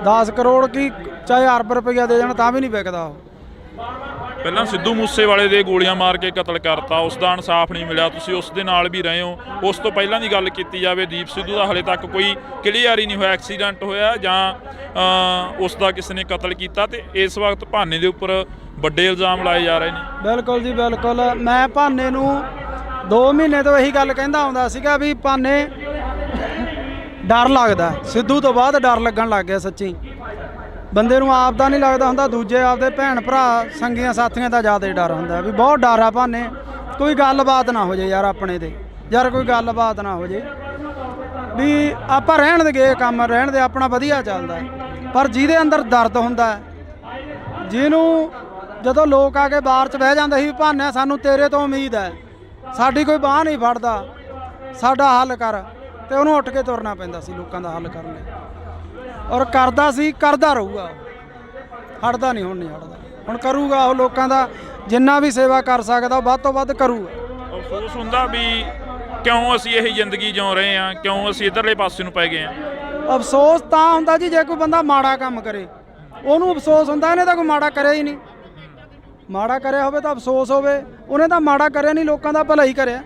10 ਕਰੋੜ ਕੀ ਚਾਹੇ ਅਰਬ ਰੁਪਈਆ ਦੇ ਜਾਣ ਤਾਂ ਵੀ ਨਹੀਂ ਵਿਕਦਾ ਉਹ। ਪਹਿਲਾਂ ਸਿੱਧੂ ਮੂਸੇ ਵਾਲੇ ਦੇ ਗੋਲੀਆਂ ਮਾਰ ਕੇ ਕਤਲ ਕਰਤਾ, ਉਸ ਦਾ ਇਨਸਾਫ ਨਹੀਂ ਮਿਲਿਆ। ਤੁਸੀਂ ਉਸ ਦੇ ਨਾਲ ਵੀ ਰਹੇ ਹੋ। ਉਸ ਤੋਂ ਪਹਿਲਾਂ ਦੀ ਗੱਲ ਕੀਤੀ ਜਾਵੇ, ਦੀਪ ਸਿੱਧੂ ਦਾ ਹਲੇ ਤੱਕ ਕੋਈ ਕਲੀਅਰ ਹੀ ਨਹੀਂ ਹੋਇਆ, ਐਕਸੀਡੈਂਟ ਹੋਇਆ ਜਾਂ ਉਸ ਦਾ ਕਿਸੇ ਨੇ ਕਤਲ ਕੀਤਾ, ਤੇ ਇਸ ਵਕਤ ਭਾਨੇ ਦੇ ਉੱਪਰ ਵੱਡੇ ਇਲਜ਼ਾਮ ਲਾਏ ਜਾ ਰਹੇ ਨੇ। ਬਿਲਕੁਲ ਜੀ ਬਿਲਕੁਲ। ਮੈਂ ਭਾਨੇ ਨੂੰ 2 ਮਹੀਨੇ ਤੋਂ ਇਹੀ ਗੱਲ ਕਹਿੰਦਾ ਆਉਂਦਾ ਸੀਗਾ ਵੀ ਭਾਨੇ ਡਰ ਲੱਗਦਾ, ਸਿੱਧੂ ਤੋਂ ਬਾਅਦ ਡਰ ਲੱਗਣ ਲੱਗ ਗਿਆ। ਸੱਚੀ ਬੰਦੇ ਨੂੰ ਆਪ ਦਾ ਨਹੀਂ ਲੱਗਦਾ ਹੁੰਦਾ, ਦੂਜੇ ਆਪਦੇ ਭੈਣ ਭਰਾ ਸੰਗੀਆਂ ਸਾਥੀਆਂ ਦਾ ਜ਼ਿਆਦਾ ਡਰ ਹੁੰਦਾ ਵੀ ਬਹੁਤ ਡਰ ਆ ਭਾਨੇ। ਕੋਈ ਗੱਲਬਾਤ ਨਾ ਹੋ ਜੇ ਯਾਰ ਆਪਣੇ ਤੇ, ਯਾਰ ਕੋਈ ਗੱਲਬਾਤ ਨਾ ਹੋ ਜੇ ਵੀ ਆਪਾਂ ਰਹਿਣ ਦੇ ਗਏ, ਕੰਮ ਰਹਿਣ ਦੇ, ਆਪਣਾ ਵਧੀਆ ਚੱਲਦਾ। ਪਰ ਜਿਹਦੇ ਅੰਦਰ ਦਰਦ ਹੁੰਦਾ, ਜਿਹਨੂੰ ਜਦੋਂ ਲੋਕ ਆ ਕੇ ਬਾਹਰ 'ਚ ਬਹਿ ਜਾਂਦੇ ਸੀ ਵੀ ਭਾਨੇ ਸਾਨੂੰ ਤੇਰੇ ਤੋਂ ਉਮੀਦ ਹੈ, ਸਾਡੀ ਕੋਈ ਬਾਂਹ ਨਹੀਂ ਫੜਦਾ, ਸਾਡਾ ਹੱਲ ਕਰ, ਤੇ ਉਹਨੂੰ ਉੱਠ ਕੇ ਤੁਰਨਾ ਪੈਂਦਾ ਸੀ ਲੋਕਾਂ ਦਾ ਹੱਲ ਕਰਨ ਲਈ। ਔਰ ਕਰਦਾ ਸੀ, ਕਰਦਾ ਰਹੂਗਾ, ਹਟਦਾ ਨਹੀਂ, ਹੁਣ ਨਹੀਂ ਹਟਦਾ, ਹੁਣ ਕਰੂਗਾ ਉਹ ਲੋਕਾਂ ਦਾ ਜਿੰਨਾ ਵੀ ਸੇਵਾ ਕਰ ਸਕਦਾ ਉਹ ਵੱਧ ਤੋਂ ਵੱਧ ਕਰੂਗਾ। ਅਫਸੋਸ ਹੁੰਦਾ ਵੀ ਕਿਉਂ ਅਸੀਂ ਇਹ ਜ਼ਿੰਦਗੀ ਜਿਉ ਰਹੇ ਹਾਂ, ਕਿਉਂ ਅਸੀਂ ਇੱਧਰਲੇ ਪਾਸੇ ਨੂੰ ਪੈ ਗਏ ਹਾਂ? ਅਫਸੋਸ ਤਾਂ ਹੁੰਦਾ ਜੀ ਜੇ ਕੋਈ ਬੰਦਾ ਮਾੜਾ ਕੰਮ ਕਰੇ, ਉਹਨੂੰ ਅਫਸੋਸ ਹੁੰਦਾ। ਇਹਨੇ ਤਾਂ ਕੋਈ ਮਾੜਾ ਕਰਿਆ ਹੀ ਨਹੀਂ। ਮਾੜਾ ਕਰਿਆ ਹੋਵੇ ਤਾਂ ਅਫਸੋਸ ਹੋਵੇ, ਉਹਨੇ ਤਾਂ ਮਾੜਾ ਕਰਿਆ ਨਹੀਂ, ਲੋਕਾਂ ਦਾ ਭਲਾ ਹੀ ਕਰਿਆ।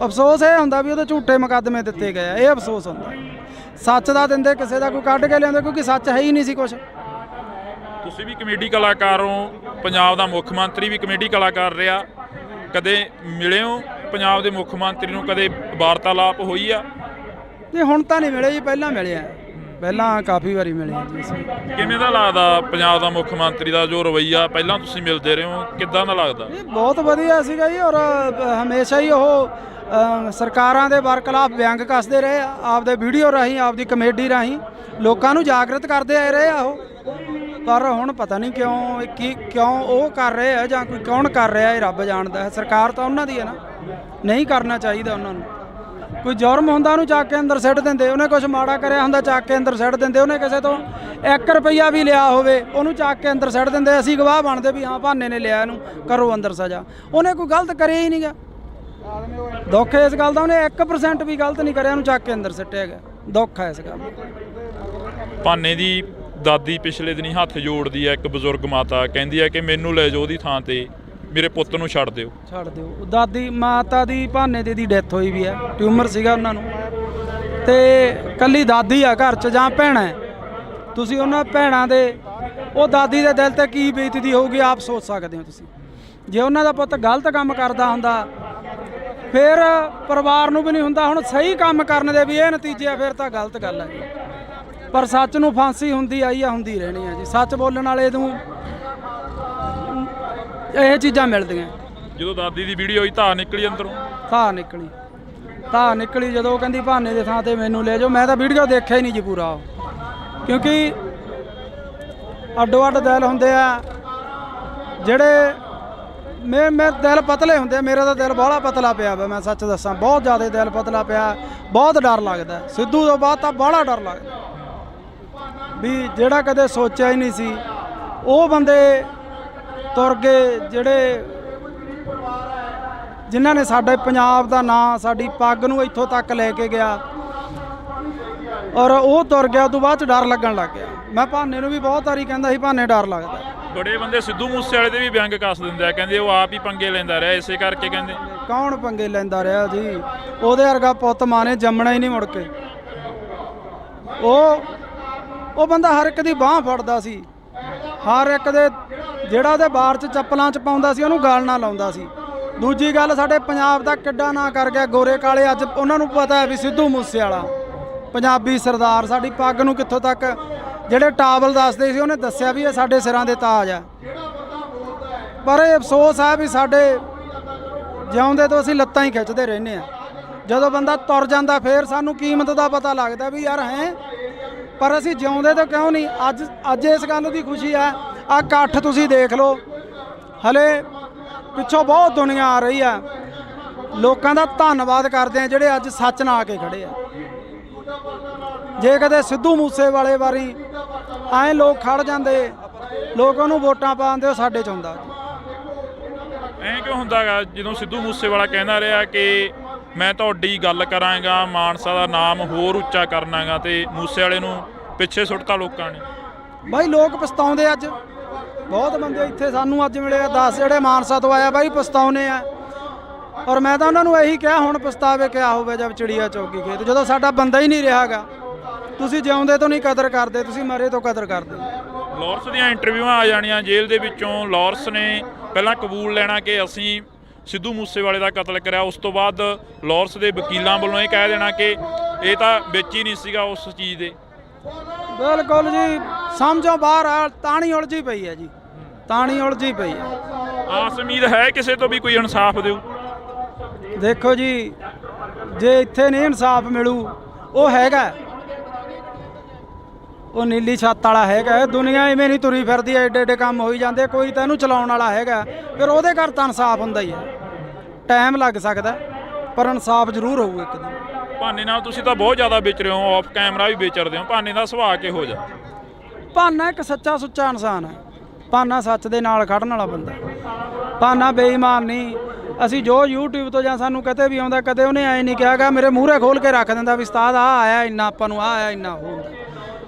ਅਫਸੋਸ ਇਹ ਹੁੰਦਾ ਵੀ ਉਹਦੇ ਝੂਠੇ ਮੁਕੱਦਮੇ ਦਿੱਤੇ ਗਏ ਆ, ਇਹ ਅਫਸੋਸ ਹੁੰਦਾ। ਸੱਚ ਦਾ ਦਿੰਦੇ ਕਿਸੇ ਦਾ ਕੋਈ ਕੱਢ ਕੇ ਲਿਆਉਂਦੇ, ਕਿਉਂਕਿ ਸੱਚ ਹੈ ਹੀ ਨਹੀਂ ਸੀ ਕੁਛ। ਤੁਸੀਂ ਵੀ ਕਮੇਡੀ ਕਲਾਕਾਰ ਹੋ, ਪੰਜਾਬ ਦਾ ਮੁੱਖ ਮੰਤਰੀ ਵੀ ਕਮੇਡੀ ਕਲਾਕਾਰ ਰਿਹਾ, ਕਦੇ ਮਿਲੇ ਹੋ ਪੰਜਾਬ ਦੇ ਮੁੱਖ ਮੰਤਰੀ ਨੂੰ, ਕਦੇ ਵਾਰਤਾਲਾਪ ਹੋਈ ਆ? ਨਹੀਂ ਹੁਣ ਤਾਂ ਨਹੀਂ ਮਿਲੇ ਜੀ, ਪਹਿਲਾਂ ਮਿਲੇ ਆ, ਪਹਿਲਾਂ ਕਾਫੀ ਵਾਰੀ ਮਿਲੇ ਆ ਜੀ ਅਸੀਂ। ਕਿਵੇਂ ਦਾ ਲੱਗਦਾ ਪੰਜਾਬ ਦਾ ਮੁੱਖ ਮੰਤਰੀ ਦਾ ਜੋ ਰਵੱਈਆ, ਪਹਿਲਾਂ ਤੁਸੀਂ ਮਿਲਦੇ ਰਹੇ ਹੋ, ਕਿੱਦਾਂ ਦਾ ਲੱਗਦਾ? ਇਹ ਬਹੁਤ ਵਧੀਆ ਸੀਗਾ ਜੀ, ਔਰ ਹਮੇਸ਼ਾ ਹੀ ਉਹ ਸਰਕਾਰਾਂ ਦੇ ਬਰਖਲਾਫ ਵਿਅੰਗ ਕੱਸਦੇ ਰਹੇ ਆ, ਆਪਦੇ ਵੀਡੀਓ ਰਾਹੀਂ, ਆਪਦੀ ਕਮੇਡੀ ਰਾਹੀਂ ਲੋਕਾਂ ਨੂੰ ਜਾਗਰਤ ਕਰਦੇ ਆਏ ਰਹੇ ਆ ਉਹ। ਪਰ ਹੁਣ ਪਤਾ ਨਹੀਂ ਕਿਉਂ ਉਹ ਕਰ ਰਹੇ ਆ ਜਾਂ ਕੋਈ ਕੌਣ ਕਰ ਰਿਹਾ, ਇਹ ਰੱਬ ਜਾਣਦਾ ਹੈ। ਸਰਕਾਰ ਤਾਂ ਉਹਨਾਂ ਦੀ ਹੈ ਨਾ, ਨਹੀਂ ਕਰਨਾ ਚਾਹੀਦਾ ਉਹਨਾਂ ਨੂੰ। ਕੋਈ ਜੁਰਮ ਹੁੰਦਾ ਉਹਨੂੰ ਚੱਕ ਕੇ ਅੰਦਰ ਸਿੱਟ ਦਿੰਦੇ, ਉਹਨੇ ਕੁਝ ਮਾੜਾ ਕਰਿਆ ਹੁੰਦਾ ਚੱਕ ਕੇ ਅੰਦਰ ਸਿੱਟ ਦਿੰਦੇ, ਉਹਨੇ ਕਿਸੇ ਤੋਂ 1 ਰੁਪਈਆ ਵੀ ਲਿਆ ਹੋਵੇ ਉਹਨੂੰ ਚੱਕ ਕੇ ਅੰਦਰ ਸਿੱਟ ਦਿੰਦੇ। ਅਸੀਂ ਗਵਾਹ ਬਣਦੇ ਵੀ ਹਾਂ ਭਾਨੇ ਨੇ ਲਿਆ, ਇਹਨੂੰ ਕਰੋ ਅੰਦਰ ਸਜ਼ਾ। ਉਹਨੇ ਕੋਈ ਗਲਤ ਕਰਿਆ ਹੀ ਨਹੀਂਗਾ। ਦੁੱਖ ਇਸ ਗੱਲ ਦਾ, ਉਹਨੇ 1% ਵੀ ਗਲਤ ਨਹੀਂ ਕਰਿਆ, ਉਹਨੂੰ ਚੱਕ ਕੇ ਅੰਦਰ ਸਿੱਟਿਆ ਗਿਆ। ਦੁੱਖ ਹੈ ਇਸ ਗੱਲ ਦਾ। ਭਾਨੇ ਦੀ ਦਾਦੀ ਪਿਛਲੇ ਦਿਨੀ ਹੱਥ ਜੋੜਦੀ ਹੈ, ਇੱਕ ਬਜ਼ੁਰਗ ਮਾਤਾ ਕਹਿੰਦੀ ਹੈ ਕਿ ਮੈਨੂੰ ਲੈ ਜਾਓ ਉਹਦੀ ਥਾਂ ਤੇ, ਮੇਰੇ ਪੁੱਤ ਨੂੰ ਛੱਡ ਦਿਓ। ਛੱਡ ਦਿਓ। ਦਾਦੀ ਮਾਤਾ ਦੀ ਭਾਨੇ ਦੀ ਡੈਥ ਹੋਈ ਵੀ ਹੈ, ਟਿਊਮਰ ਸੀਗਾ ਉਹਨਾਂ ਨੂੰ, ਤੇ ਕੱਲੀ ਦਾਦੀ ਆ ਘਰ 'ਚ ਜਾਂ ਭੈਣਾਂ। ਤੁਸੀਂ ਉਹਨਾਂ ਭੈਣਾਂ ਦੇ, ਉਹ ਦਾਦੀ ਦੇ ਦਿਲ ਤੇ ਕੀ ਬੀਤਦੀ ਹੋਊਗੀ ਆਪ ਸੋਚ ਸਕਦੇ ਹੋ ਤੁਸੀਂ। ਜੇ ਉਹਨਾਂ ਦਾ ਪੁੱਤ ਗਲਤ ਕੰਮ ਕਰਦਾ ਹੁੰਦਾ ਫਿਰ ਪਰਿਵਾਰ ਨੂੰ ਵੀ ਨਹੀਂ ਹੁੰਦਾ। ਹੁਣ ਸਹੀ ਕੰਮ ਕਰਨ ਦੇ ਵੀ ਇਹ ਨਤੀਜੇ ਆ, ਫਿਰ ਤਾਂ ਗਲਤ ਗੱਲ ਹੈ ਜੀ। ਪਰ ਸੱਚ ਨੂੰ ਫਾਂਸੀ ਹੁੰਦੀ ਆਈ ਆ, ਹੁੰਦੀ ਰਹਿਣੀ ਆ ਜੀ। ਸੱਚ ਬੋਲਣ ਵਾਲੇ ਨੂੰ ਇਹ ਚੀਜ਼ਾਂ ਮਿਲਦੀਆਂ। ਜਦੋਂ ਦਾਦੀ ਦੀ ਵੀਡੀਓ ਹੋਈ ਧਾਰ ਨਿਕਲੀ ਅੰਦਰੋਂ, ਧਾਰ ਨਿਕਲੀ ਜਦੋਂ ਉਹ ਕਹਿੰਦੀ ਭਾਨੇ ਦੇ ਥਾਂ ਤੇ ਮੈਨੂੰ ਲੈ ਜਾਓ। ਮੈਂ ਤਾਂ ਵੀਡੀਓ ਦੇਖਿਆ ਹੀ ਨਹੀਂ ਜੀ ਪੂਰਾ, ਕਿਉਂਕਿ ਅੱਡੋ ਅੱਡ ਦਿਲ ਹੁੰਦੇ ਆ ਜਿਹੜੇ ਮੇਰੇ ਦਿਲ ਪਤਲੇ ਹੁੰਦੇ ਆ। ਮੇਰਾ ਤਾਂ ਦਿਲ ਬਾਹਲਾ ਪਤਲਾ ਪਿਆ ਵਾ, ਮੈਂ ਸੱਚ ਦੱਸਾਂ, ਬਹੁਤ ਜ਼ਿਆਦਾ ਦਿਲ ਪਤਲਾ ਪਿਆ। ਬਹੁਤ ਡਰ ਲੱਗਦਾ ਸਿੱਧੂ ਤੋਂ ਬਾਅਦ ਤਾਂ ਬਾਹਲਾ ਡਰ ਲੱਗਦਾ ਵੀ ਜਿਹੜਾ ਕਦੇ ਸੋਚਿਆ ਹੀ ਨਹੀਂ ਸੀ ਉਹ ਬੰਦੇ ਤੁਰ ਗਏ, ਜਿਨ੍ਹਾਂ ਨੇ ਸਾਡੇ ਪੰਜਾਬ ਦਾ ਨਾਂ, ਸਾਡੀ ਪੱਗ ਨੂੰ ਇੱਥੋਂ ਤੱਕ ਲੈ ਕੇ ਗਿਆ, ਔਰ ਉਹ ਤੁਰ ਗਿਆ। ਉਦੋਂ ਬਾਅਦ 'ਚ ਡਰ ਲੱਗਣ ਲੱਗ ਗਿਆ। ਮੈਂ ਭਾਨੇ ਨੂੰ ਵੀ ਬਹੁਤ ਵਾਰੀ ਕਹਿੰਦਾ ਸੀ ਭਾਨੇ ਡਰ ਲੱਗਦਾ। ਬੜੇ ਬੰਦੇ ਸਿੱਧੂ ਮੂਸੇਵਾਲੇ ਦੇ ਵੀ ਵਿਅੰਗ ਕੱਸ ਦਿੰਦੇ ਆ, ਕਹਿੰਦੇ ਉਹ ਆਪ ਹੀ ਪੰਗੇ ਲੈਂਦਾ ਰਿਹਾ, ਇਸੇ ਕਰਕੇ ਕਹਿੰਦੇ। ਕੌਣ ਪੰਗੇ ਲੈਂਦਾ ਰਿਹਾ ਜੀ? ਉਹਦੇ ਵਰਗਾ ਪੁੱਤ ਮਾਂ ਨੇ ਜੰਮਣਾ ਹੀ ਨਹੀਂ ਮੁੜ ਕੇ। ਉਹ ਬੰਦਾ ਹਰ ਇੱਕ ਦੀ ਬਾਂਹ ਫੜਦਾ ਸੀ, ਹਰ ਇੱਕ ਦੇ, ਜਿਹੜਾ ਉਹਦੇ ਬਾਰ 'ਚ ਚੱਪਲਾਂ 'ਚ ਪਾਉਂਦਾ ਸੀ ਉਹਨੂੰ ਗਲ ਨਾ ਲਾਉਂਦਾ ਸੀ। ਦੂਜੀ ਗੱਲ, ਸਾਡੇ ਪੰਜਾਬ ਦਾ ਕਿੱਡਾ ਨਾਂ ਕਰ ਗਿਆ ਗੋਰੇ ਕਾਲੇ। ਅੱਜ ਉਹਨਾਂ ਨੂੰ ਪਤਾ ਹੈ ਵੀ ਸਿੱਧੂ ਮੂਸੇਵਾਲਾ ਪੰਜਾਬੀ ਸਰਦਾਰ, ਸਾਡੀ ਪੱਗ ਨੂੰ ਕਿੱਥੋਂ ਤੱਕ, ਜਿਹੜੇ ਟਾਵਲ ਦੱਸਦੇ ਸੀ ਉਹਨੇ ਦੱਸਿਆ ਵੀ ਇਹ ਸਾਡੇ ਸਿਰਾਂ ਦੇ ਤਾਜ ਆ। ਪਰ ਇਹ ਅਫਸੋਸ ਹੈ ਵੀ ਸਾਡੇ ਜਿਉਂਦੇ ਤੋਂ ਅਸੀਂ ਲੱਤਾਂ ਹੀ ਖਿੱਚਦੇ ਰਹਿੰਦੇ ਆ। ਜਦੋਂ ਬੰਦਾ ਤੁਰ ਜਾਂਦਾ ਫਿਰ ਸਾਨੂੰ ਕੀਮਤ ਦਾ ਪਤਾ ਲੱਗਦਾ ਵੀ ਯਾਰ ਹੈ, ਪਰ ਅਸੀਂ ਜਿਉਂਦੇ ਤੋਂ ਕਿਉਂ ਨਹੀਂ। ਅੱਜ ਇਸ ਗੱਲ ਦੀ ਖੁਸ਼ੀ ਆ। ਆਹ ਇਕੱਠ ਤੁਸੀਂ ਦੇਖ ਲਓ, ਹਲੇ ਪਿੱਛੋਂ ਬਹੁਤ ਦੁਨੀਆ ਆ ਰਹੀ ਆ। ਲੋਕਾਂ ਦਾ ਧੰਨਵਾਦ ਕਰਦੇ ਆ ਜਿਹੜੇ ਅੱਜ ਸੱਚ ਨਾਲ ਆ ਕੇ ਖੜੇ ਆ। ਜੇ ਕਦੇ ਸਿੱਧੂ ਮੂਸੇਵਾਲੇ ਵਾਰੀ ਐਂ ਲੋਕ ਖੜ ਜਾਂਦੇ, ਲੋਕ ਉਹਨੂੰ ਵੋਟਾਂ ਪਾਉਂਦੇ, ਉਹ ਸਾਡੇ 'ਚ ਹੁੰਦਾ। ਐਂ ਕਿਉਂ ਹੁੰਦਾ ਗਾ? ਜਦੋਂ ਸਿੱਧੂ ਮੂਸੇਵਾਲਾ ਕਹਿੰਦਾ ਰਿਹਾ ਕਿ ਮੈਂ ਤੁਹਾਡੀ ਗੱਲ ਕਰਾਂਗਾ, ਮਾਨਸਾ ਦਾ ਨਾਮ ਹੋਰ ਉੱਚਾ ਕਰਨਾਗਾ, ਤੇ ਮੂਸੇਵਾਲੇ ਨੂੰ ਪਿੱਛੇ ਸੁੱਟਤਾ ਲੋਕਾਂ ਨੇ। ਬਾਈ ਲੋਕ ਪਛਤਾਉਂਦੇ ਅੱਜ, ਬਹੁਤ ਬੰਦੇ ਇੱਥੇ ਸਾਨੂੰ ਅੱਜ ਮਿਲੇ ਆ 10 ਜਿਹੜੇ ਮਾਨਸਾ ਤੋਂ ਆਇਆ ਬਾਈ ਪਛਤਾਉਨੇ ਆ। ਔਰ ਮੈਂ ਤਾਂ ਉਹਨਾਂ ਨੂੰ ਇਹੀ ਕਿਹਾ ਹੁਣ ਪਛਤਾਵੇ ਕਿਆ ਹੋਵੇ ਜਦ ਚਿੜੀਆ ਚੌਗੀ ਖੇਤ, ਜਦੋਂ ਸਾਡਾ ਬੰਦਾ ਹੀ ਨਹੀਂ ਰਿਹਾਗਾ। ਤੁਸੀਂ ਜਿਉਂਦੇ ਤੋਂ ਨਹੀਂ ਕਦਰ ਕਰਦੇ, ਤੁਸੀਂ ਮਰੇ ਤੋਂ ਕਦਰ ਕਰਦੇ। ਲਾਰੈਂਸ ਦੀਆਂ ਇੰਟਰਵਿਊਆਂ ਆ ਜਾਣੀਆਂ ਜੇਲ੍ਹ ਦੇ ਵਿੱਚੋਂ। ਲਾਰੈਂਸ ਨੇ ਪਹਿਲਾਂ ਕਬੂਲ ਲੈਣਾ ਕਿ ਅਸੀਂ ਸਿੱਧੂ ਮੂਸੇਵਾਲੇ ਦਾ ਕਤਲ ਕਰਿਆ, ਉਸ ਤੋਂ ਬਾਅਦ ਲਾਰੈਂਸ ਦੇ ਵਕੀਲਾਂ ਵੱਲੋਂ ਇਹ ਕਹਿ ਦੇਣਾ ਕਿ ਇਹ ਤਾਂ ਵਿੱਚ ਹੀ ਨਹੀਂ ਸੀਗਾ ਉਸ ਚੀਜ਼ ਦੇ। ਬਿਲਕੁਲ ਜੀ, ਸਮਝੋ ਬਾਹਰ ਆ, ਤਾਣੀ ਉਲਝੀ ਪਈ ਹੈ ਜੀ, ਤਾਣੀ ਉਲਝੀ ਪਈ ਹੈ। ਆਸ ਉਮੀਦ ਹੈ ਕਿਸੇ ਤੋਂ ਵੀ ਕੋਈ ਇਨਸਾਫ ਦਿਓ? ਦੇਖੋ ਜੀ, ਜੇ ਇੱਥੇ ਨਹੀਂ ਇਨਸਾਫ ਮਿਲੂ, ਉਹ ਹੈਗਾ, ਉਹ ਨੀਲੀ ਛੱਤ ਵਾਲਾ ਹੈਗਾ। ਦੁਨੀਆ ਇਵੇਂ ਨਹੀਂ ਤੁਰੀ ਫਿਰਦੀ, ਐਡੇ ਐਡੇ ਕੰਮ ਹੋਈ ਜਾਂਦੇ, ਕੋਈ ਤਾਂ ਇਹਨੂੰ ਚਲਾਉਣ ਵਾਲਾ ਹੈਗਾ। ਫਿਰ ਉਹਦੇ ਘਰ ਤਾਂ ਇਨਸਾਫ ਹੁੰਦਾ ਹੀ ਹੈ। ਟਾਈਮ ਲੱਗ ਸਕਦਾ ਪਰ ਇਨਸਾਫ ਜ਼ਰੂਰ ਹੋਊ ਇੱਕ ਦਿਨ। ਭਾਨੇ ਨਾਲ ਤੁਸੀਂ ਤਾਂ ਬਹੁਤ ਜ਼ਿਆਦਾ ਵਿਚ ਰਹੇ ਹੋ, ਆਫ ਕੈਮਰਾ ਵੀ ਵਿਚਰਦੇ ਹੋ। ਭਾਨੇ ਦਾ ਸੁਭਾਅ ਕਿਹੋ ਜਿਹਾ? ਭਾਨਾ ਇੱਕ ਸੱਚਾ ਸੁੱਚਾ ਇਨਸਾਨ ਹੈ। ਭਾਨਾ ਸੱਚ ਦੇ ਨਾਲ ਖੜਨ ਵਾਲਾ ਬੰਦਾ। ਭਾਨਾ ਬੇਈਮਾਨ ਨਹੀਂ। ਅਸੀਂ ਜੋ YouTube ਤੋਂ ਜਾਂ ਸਾਨੂੰ ਕਦੇ ਵੀ ਆਉਂਦਾ, ਕਦੇ ਉਹਨੇ ਐਂ ਨਹੀਂ ਕਿਹਾਗਾ ਮੇਰੇ ਮੂਹਰੇ ਖੋਲ ਕੇ ਰੱਖ ਦਿੰਦਾ ਵੀ ਉਸਤਾਦ ਆ ਆਇਆ ਇੰਨਾ, ਆਪਾਂ ਨੂੰ ਆ ਆਇਆ ਇੰਨਾ ਉਹ ਹੁੰਦਾ।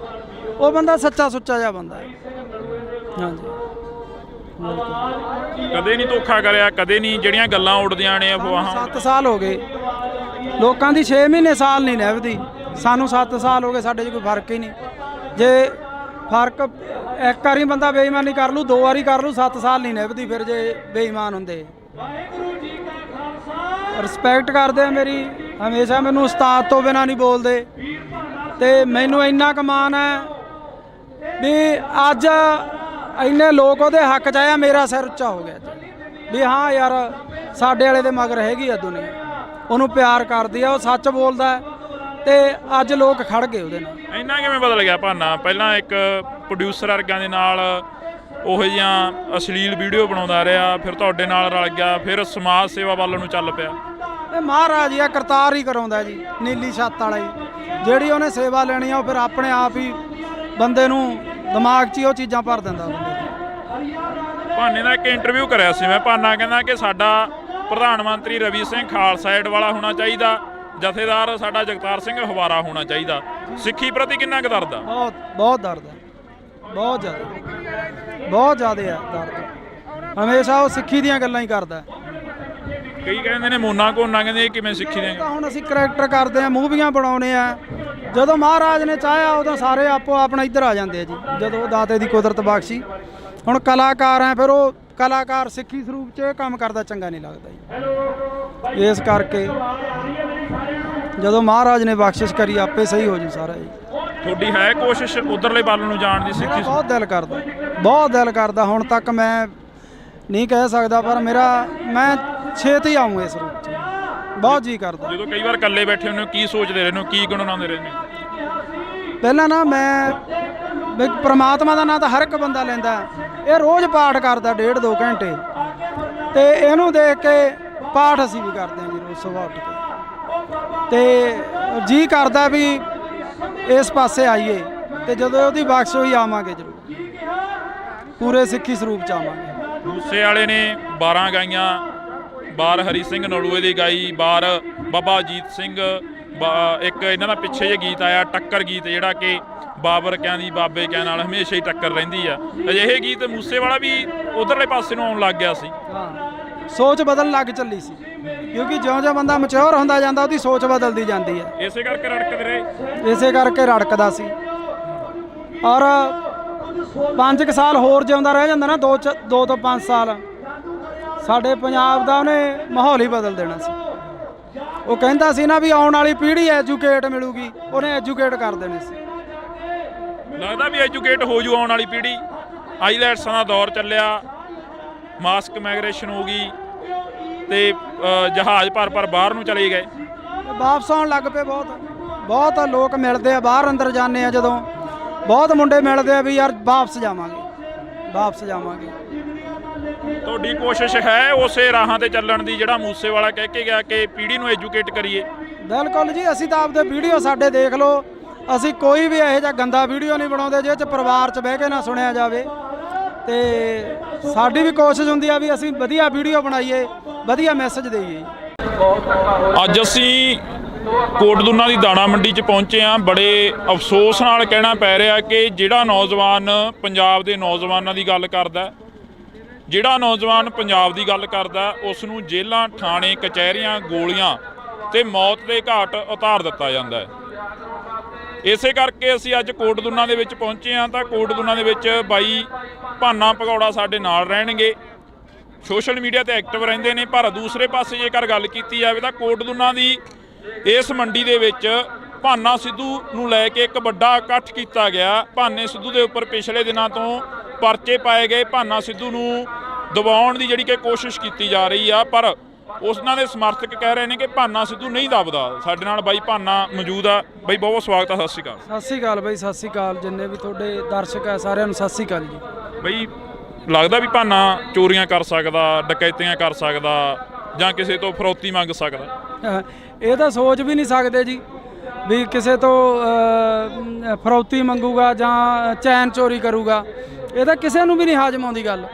ਉਹ ਬੰਦਾ ਸੱਚਾ ਸੁੱਚਾ ਜਿਹਾ ਬੰਦਾ ਹੈ। ਹਾਂਜੀ, ਕਦੇ ਨਹੀਂ ਧੋਖਾ ਕਰਿਆ, ਕਦੇ ਨਹੀਂ ਜਿਹੜੀਆਂ ਗੱਲਾਂ ਉੱਡਦੀਆਂ ਨੇ ਅਫਵਾਹਾਂ। 7 ਸਾਲ ਹੋ ਗਏ ਲੋਕਾਂ ਦੀ 6 ਮਹੀਨੇ ਸਾਲ ਨਹੀਂ ਨਿਭਦੀ, ਸਾਨੂੰ 7 ਸਾਲ ਹੋ ਗਏ, ਸਾਡੇ 'ਚ ਕੋਈ ਫਰਕ ਹੀ ਨਹੀਂ। ਜੇ ਫਰਕ ਇੱਕ ਵਾਰੀ ਬੰਦਾ ਬੇਈਮਾਨੀ ਕਰ ਲੂ, 2 ਵਾਰੀ ਕਰ ਲੂ, 7 ਸਾਲ ਨਹੀਂ ਨਿਭਦੀ ਫਿਰ ਜੇ ਬੇਈਮਾਨ ਹੁੰਦੇ। ਰਿਸਪੈਕਟ ਕਰਦੇ ਆ ਮੇਰੀ, ਹਮੇਸ਼ਾ ਮੈਨੂੰ ਉਸਤਾਦ ਤੋਂ ਬਿਨਾਂ ਨਹੀਂ ਬੋਲਦੇ, ਤੇ ਮੈਨੂੰ ਇੰਨਾ ਕੁ ਮਾਣ ਹੈ ਵੀ ਅੱਜ ਇੰਨੇ ਲੋਕ ਉਹਦੇ ਹੱਕ 'ਚ ਆਇਆ, ਮੇਰਾ ਸਿਰ ਉੱਚਾ ਹੋ ਗਿਆ ਵੀ ਹਾਂ ਯਾਰ ਸਾਡੇ ਵਾਲੇ ਦੇ ਮਗਰ ਹੈਗੀ ਆ ਦੁਨੀਆ, ਉਹਨੂੰ ਪਿਆਰ ਕਰਦੀ ਆ, ਉਹ ਸੱਚ ਬੋਲਦਾ ਤੇ ਅੱਜ ਲੋਕ ਖੜ ਗਏ ਉਹਦੇ ਨਾਲ। ਇੰਨਾ ਕਿਵੇਂ ਬਦਲ ਗਿਆ ਭਾਨਾ? ਪਹਿਲਾਂ ਇੱਕ ਪ੍ਰੋਡਿਊਸਰ ਵਰਗਾਂ ਦੇ ਨਾਲ ਉਹੋ ਜਿਹੀਆਂ ਅਸ਼ਲੀਲ ਵੀਡੀਓ ਬਣਾਉਂਦਾ ਰਿਹਾ, ਫਿਰ ਤੁਹਾਡੇ ਨਾਲ ਰਲ ਗਿਆ, ਫਿਰ ਸਮਾਜ ਸੇਵਾ ਵੱਲ ਨੂੰ ਚੱਲ ਪਿਆ। ਇਹ ਮਹਾਰਾਜ ਆ ਕਰਤਾਰ ਹੀ ਕਰਾਉਂਦਾ ਜੀ, ਨੀਲੀ ਛੱਤ ਵਾਲਾ ਹੀ, ਜਿਹੜੀ ਉਹਨੇ ਸੇਵਾ ਲੈਣੀ ਆ ਉਹ ਫਿਰ ਆਪਣੇ ਆਪ ਹੀ ਬੰਦੇ ਨੂੰ ਦਿਮਾਗ 'ਚ ਹੀ ਉਹ ਚੀਜ਼ਾਂ ਭਰ ਦਿੰਦਾ ਬੰਦੇ ਨੂੰ। ਭਾਨੇ ਦਾ ਇੱਕ ਇੰਟਰਵਿਊ ਕਰਿਆ ਸੀ ਮੈਂ, ਭਾਨਾ ਕਹਿੰਦਾ ਕਿ ਸਾਡਾ ਪ੍ਰਧਾਨ ਮੰਤਰੀ ਰਵੀ ਸਿੰਘ ਖਾਲਸਾ ਏਡ ਵਾਲਾ ਹੋਣਾ ਚਾਹੀਦਾ, ਜਥੇਦਾਰ ਸਾਡਾ ਜਗਤਾਰ ਸਿੰਘ ਹਵਾਰਾ ਹੋਣਾ ਚਾਹੀਦਾ। ਸਿੱਖੀ ਪ੍ਰਤੀ ਕਿੰਨਾ ਕੁ ਦਰਦ ਆ? ਬਹੁਤ ਦਰਦ ਹੈ, ਬਹੁਤ ਜ਼ਿਆਦਾ ਹੈ ਦਰਦ। ਹਮੇਸ਼ਾ ਉਹ ਸਿੱਖੀ ਦੀਆਂ ਗੱਲਾਂ ਹੀ ਕਰਦਾ। ਕਈ ਕਹਿੰਦੇ ਨੇ ਮੋਨਾ ਕੋਨਾ, ਕਹਿੰਦੇ ਇਹ ਕਿਵੇਂ ਸਿੱਖੀ ਦੀਆਂ? ਹੁਣ ਅਸੀਂ ਕਰੈਕਟਰ ਕਰਦੇ ਆ, ਮੂਵੀਆਂ ਬਣਾਉਣੇ ਆ, ਜਦੋਂ ਮਹਾਰਾਜ ਨੇ ਚਾਹਿਆ ਉਦੋਂ ਸਾਰੇ ਆਪੋ ਆਪਣਾ ਇੱਧਰ ਆ ਜਾਂਦੇ ਆ ਜੀ, ਜਦੋਂ ਦਾਤੇ ਦੀ ਕੁਦਰਤ ਬਖਸ਼ੀ। ਹੁਣ ਕਲਾਕਾਰ ਆ, ਫਿਰ ਉਹ ਕਲਾਕਾਰ ਸਿੱਖੀ ਸਰੂਪ 'ਚ ਇਹ ਕੰਮ ਕਰਦਾ ਚੰਗਾ ਨਹੀਂ ਲੱਗਦਾ ਜੀ। ਇਸ ਕਰਕੇ ਜਦੋਂ ਮਹਾਰਾਜ ਨੇ ਬਖਸ਼ਿਸ਼ ਕਰੀ ਆਪੇ ਸਹੀ ਹੋ ਜੂ ਸਾਰਾ ਜੀ। ਤੁਹਾਡੀ ਹੈ ਕੋਸ਼ਿਸ਼ ਉਧਰਲੇ ਵੱਲ ਨੂੰ ਜਾਣ ਦੀ? ਸਿੱਖੀ ਬਹੁਤ ਦਿਲ ਕਰਦਾ, ਹੁਣ ਤੱਕ ਮੈਂ ਨਹੀਂ ਕਹਿ ਸਕਦਾ, ਪਰ ਮੈਂ ਛੇਤੀ ਆਊਂ ਇਸ ਰੂਪ 'ਚ, ਬਹੁਤ ਜੀ ਕਰਦਾ। ਜਦੋਂ ਕਈ ਵਾਰ ਇਕੱਲੇ ਬੈਠੇ ਹੁੰਦੇ ਹੋ, ਕੀ ਸੋਚਦੇ ਰਹਿੰਦੇ ਹੋ, ਕੀ ਗੁਣਗੁਣਾਉਂਦੇ ਰਹਿੰਦੇ ਹੋ? ਪਹਿਲਾਂ ਨਾ ਮੈਂ ਪ੍ਰਮਾਤਮਾ ਦਾ ਨਾਂ ਤਾਂ ਹਰ ਇੱਕ ਬੰਦਾ ਲੈਂਦਾ, ਇਹ ਰੋਜ਼ ਪਾਠ ਕਰਦਾ 1.5-2 ਘੰਟੇ, ਤੇ ਇਹਨੂੰ ਦੇਖ ਕੇ ਪਾਠ ਅਸੀਂ ਵੀ ਕਰਦੇ ਹਾਂ ਜੀ ਰੋਜ਼ ਸੁਬਾਹ ਉੱਠ ਕੇ, ਤੇ ਜੀ ਕਰਦਾ ਵੀ ਇਸ ਪਾਸੇ ਆਈਏ, ਤੇ ਜਦੋਂ ਉਹਦੀ ਬਖਸ਼ ਹੋਈ ਆਵਾਂਗੇ ਜ਼ਰੂਰ, ਪੂਰੇ ਸਿੱਖੀ ਸਰੂਪ 'ਚ ਆਵਾਂਗੇ। ਮੂਸੇ ਵਾਲੇ ਨੇ 12 ਗਾਈਆਂ, ਬਾਰ ਹਰੀ ਸਿੰਘ ਨਲੂਏ ਦੀ ਗਾਈ, ਬਾਰ ਬਾਬਾ ਅਜੀਤ ਸਿੰਘ, ਇੱਕ ਇਹਨਾਂ ਦਾ ਪਿੱਛੇ ਜਿਹੇ ਗੀਤ ਆਇਆ ਟੱਕਰ ਗੀਤ, ਜਿਹੜਾ ਕਿ ਬਾਬਰ ਕਿਆਂ ਦੀ ਬਾਬੇ ਕਿਆਂ ਨਾਲ ਹਮੇਸ਼ਾ ਹੀ ਟੱਕਰ ਰਹਿੰਦੀ ਆ। ਅਜਿਹੇ ਗੀਤ ਮੂਸੇ ਵਾਲਾ ਵੀ ਉਧਰਲੇ ਪਾਸੇ ਨੂੰ ਆਉਣ ਲੱਗ ਗਿਆ ਸੀ। ਸੋਚ ਬਦਲਣ ਲੱਗ ਚੱਲੀ ਸੀ, ਕਿਉਂਕਿ ਜਿਉਂ-ਜਿਉਂ ਬੰਦਾ ਮੈਚੁਰ ਹੁੰਦਾ ਜਾਂਦਾ ਉਹਦੀ ਸੋਚ ਬਦਲਦੀ ਜਾਂਦੀ ਹੈ। ਇਸੇ ਕਰਕੇ ਰੜਕਦੇ ਰਹੇ, ਇਸੇ ਕਰਕੇ ਰੜਕਦਾ ਸੀ। ਔਰ 5 ਸਾਲ ਹੋਰ ਜਿਉਂਦਾ ਰਹਿ ਜਾਂਦਾ ਨਾ, 2 ਤੋਂ 5 ਸਾਲ, ਸਾਡੇ ਪੰਜਾਬ ਦਾ ਉਹਨੇ ਮਾਹੌਲ ਹੀ ਬਦਲ ਦੇਣਾ ਸੀ। ਉਹ ਕਹਿੰਦਾ ਸੀ ਨਾ ਵੀ ਆਉਣ ਵਾਲੀ ਪੀੜ੍ਹੀ ਐਜੂਕੇਟ ਮਿਲੂਗੀ, ਉਹਨੇ ਐਜੂਕੇਟ ਕਰ ਦੇਣੀ ਸੀ। ਲੱਗਦਾ ਵੀ ਐਜੂਕੇਟ ਹੋ ਜੂ ਆਉਣ ਵਾਲੀ ਪੀੜ੍ਹੀ। ਆਈਲੈਟਸਾਂ ਦਾ ਦੌਰ ਚੱਲਿਆ, ਮਾਸਕ ਮਾਈਗ੍ਰੇਸ਼ਨ ਹੋ ਗਈ, ਤੇ ਜਹਾਜ਼ ਭਰ ਬਾਹਰ ਨੂੰ ਚਲੇ ਗਏ, ਵਾਪਸ ਆਉਣ ਲੱਗ ਪਏ। ਬਹੁਤ ਲੋਕ ਮਿਲਦੇ ਆ, ਬਾਹਰ ਅੰਦਰ ਜਾਂਦੇ ਆ ਜਦੋਂ, ਬਹੁਤ ਮੁੰਡੇ ਮਿਲਦੇ ਆ ਵੀ ਯਾਰ ਵਾਪਸ ਜਾਵਾਂਗੇ। ਤੁਹਾਡੀ ਕੋਸ਼ਿਸ਼ ਹੈ ਉਸੇ ਰਾਹਾਂ ਤੇ ਚੱਲਣ ਦੀ ਜਿਹੜਾ ਮੂਸੇ ਵਾਲਾ ਕਹਿ ਕੇ ਗਿਆ ਕਿ ਪੀੜ੍ਹੀ ਨੂੰ ਐਜੂਕੇਟ ਕਰੀਏ? ਬਿਲਕੁਲ ਜੀ, ਅਸੀਂ ਤਾਂ ਆਪਦੇ ਵੀਡੀਓ ਸਾਡੇ ਦੇਖ ਲਓ, ਅਸੀਂ ਕੋਈ ਵੀ ਇਹੋ ਜਿਹਾ ਗੰਦਾ ਵੀਡੀਓ ਨਹੀਂ ਬਣਾਉਂਦੇ ਜਿਹਦੇ 'ਚ ਪਰਿਵਾਰ 'ਚ ਬਹਿ ਕੇ ਨਾ ਸੁਣਿਆ ਜਾਵੇ, ਤੇ ਸਾਡੀ ਵੀ ਕੋਸ਼ਿਸ਼ ਹੁੰਦੀ ਆ ਵੀ ਅਸੀਂ ਵਧੀਆ ਵੀਡੀਓ ਬਣਾਈਏ, ਵਧੀਆ ਮੈਸੇਜ ਦੇਈਏ। ਅੱਜ ਅਸੀਂ ਕੋਟਦੁਨਾ ਦੀ ਦਾਣਾ ਮੰਡੀ 'ਚ ਪਹੁੰਚੇ ਹਾਂ। ਬੜੇ ਅਫਸੋਸ ਨਾਲ ਕਹਿਣਾ ਪੈ ਰਿਹਾ ਕਿ ਜਿਹੜਾ ਨੌਜਵਾਨ ਪੰਜਾਬ ਦੇ ਨੌਜਵਾਨਾਂ ਦੀ ਗੱਲ ਕਰਦਾ, ਜਿਹੜਾ ਨੌਜਵਾਨ ਪੰਜਾਬ ਦੀ ਗੱਲ ਕਰਦਾ, ਉਸ ਨੂੰ ਜੇਲ੍ਹਾਂ, ਥਾਣੇ, ਕਚਹਿਰੀਆਂ, ਗੋਲੀਆਂ ਤੇ ਮੌਤ ਦੇ ਘਾਟ ਉਤਾਰ ਦਿੱਤਾ ਜਾਂਦਾ ਹੈ। ਇਸੇ ਕਰਕੇ ਅਸੀਂ ਅੱਜ ਕੋਟਦੁਨਾ ਦੇ ਵਿੱਚ ਪਹੁੰਚੇ ਹਾਂ। ਤਾਂ ਕੋਟਦੁਨਾ ਦੇ ਵਿੱਚ ਬਾਈ ਭਾਨਾ ਭਗੌੜਾ ਸਾਡੇ ਨਾਲ ਰਹਿਣਗੇ, ਸੋਸ਼ਲ ਮੀਡੀਆ ਤੇ ਐਕਟਿਵ ਰਹਿੰਦੇ ਨੇ। ਪਰ ਦੂਸਰੇ ਪਾਸੇ ਜੇਕਰ ਗੱਲ ਕੀਤੀ ਜਾਵੇ ਤਾਂ ਕੋਟਦੁਨਾ ਦੀ ਇਸ ਮੰਡੀ ਦੇ ਵਿੱਚ ਭਾਨਾ ਸਿੱਧੂ ਨੂੰ ਲੈ ਕੇ ਇੱਕ ਵੱਡਾ ਇਕੱਠ ਕੀਤਾ ਗਿਆ। ਭਾਨੇ ਸਿੱਧੂ ਦੇ ਉੱਪਰ ਪਿਛਲੇ ਦਿਨਾਂ ਤੋਂ ਪਰਚੇ ਪਾਏ ਗਏ, ਭਾਨਾ ਸਿੱਧੂ ਨੂੰ ਦਬਾਉਣ ਦੀ ਜਿਹੜੀ ਕਿ ਕੋਸ਼ਿਸ਼ ਕੀਤੀ ਜਾ ਰਹੀ ਆ, ਪਰ ਉਹਨਾਂ ਦੇ ਸਮਰਥਕ ਕਹਿ ਰਹੇ ਨੇ ਕਿ ਭਾਨਾ ਸਿੱਧੂ ਨਹੀਂ ਦਬਦਾ। ਸਾਡੇ ਨਾਲ ਬਾਈ ਭਾਨਾ ਮੌਜੂਦ ਆ। ਬਾਈ ਬਹੁਤ ਸਵਾਗਤ ਆ, ਸਤਿ ਸ਼੍ਰੀ ਅਕਾਲ। ਸਤਿ ਸ਼੍ਰੀ ਅਕਾਲ ਬਾਈ, ਸਤਿ ਸ਼੍ਰੀ ਅਕਾਲ। ਜਿੰਨੇ ਵੀ ਤੁਹਾਡੇ ਦਰਸ਼ਕ ਆ ਸਾਰਿਆਂ ਨੂੰ ਸਤਿ ਸ਼੍ਰੀ ਅਕਾਲ ਜੀ। ਬਾਈ ਲੱਗਦਾ ਵੀ ਭਾਨਾ ਚੋਰੀਆਂ ਕਰ ਸਕਦਾ, ਡਕੈਤੀਆਂ ਕਰ ਸਕਦਾ, ਜਾਂ ਕਿਸੇ ਤੋਂ ਫਰੌਤੀ ਮੰਗ ਸਕਦਾ? ਇਹ ਤਾਂ ਸੋਚ ਵੀ ਨਹੀਂ ਸਕਦੇ ਜੀ ਵੀ ਕਿਸੇ ਤੋਂ ਫਰੌਤੀ ਮੰਗੂਗਾ ਜਾਂ ਚੈਨ ਚੋਰੀ ਕਰੂਗਾ। ਇਹ ਤਾਂ ਕਿਸੇ ਨੂੰ ਵੀ ਨਹੀਂ ਹਾਜ਼ਮ ਆਉਂਦੀ ਗੱਲ।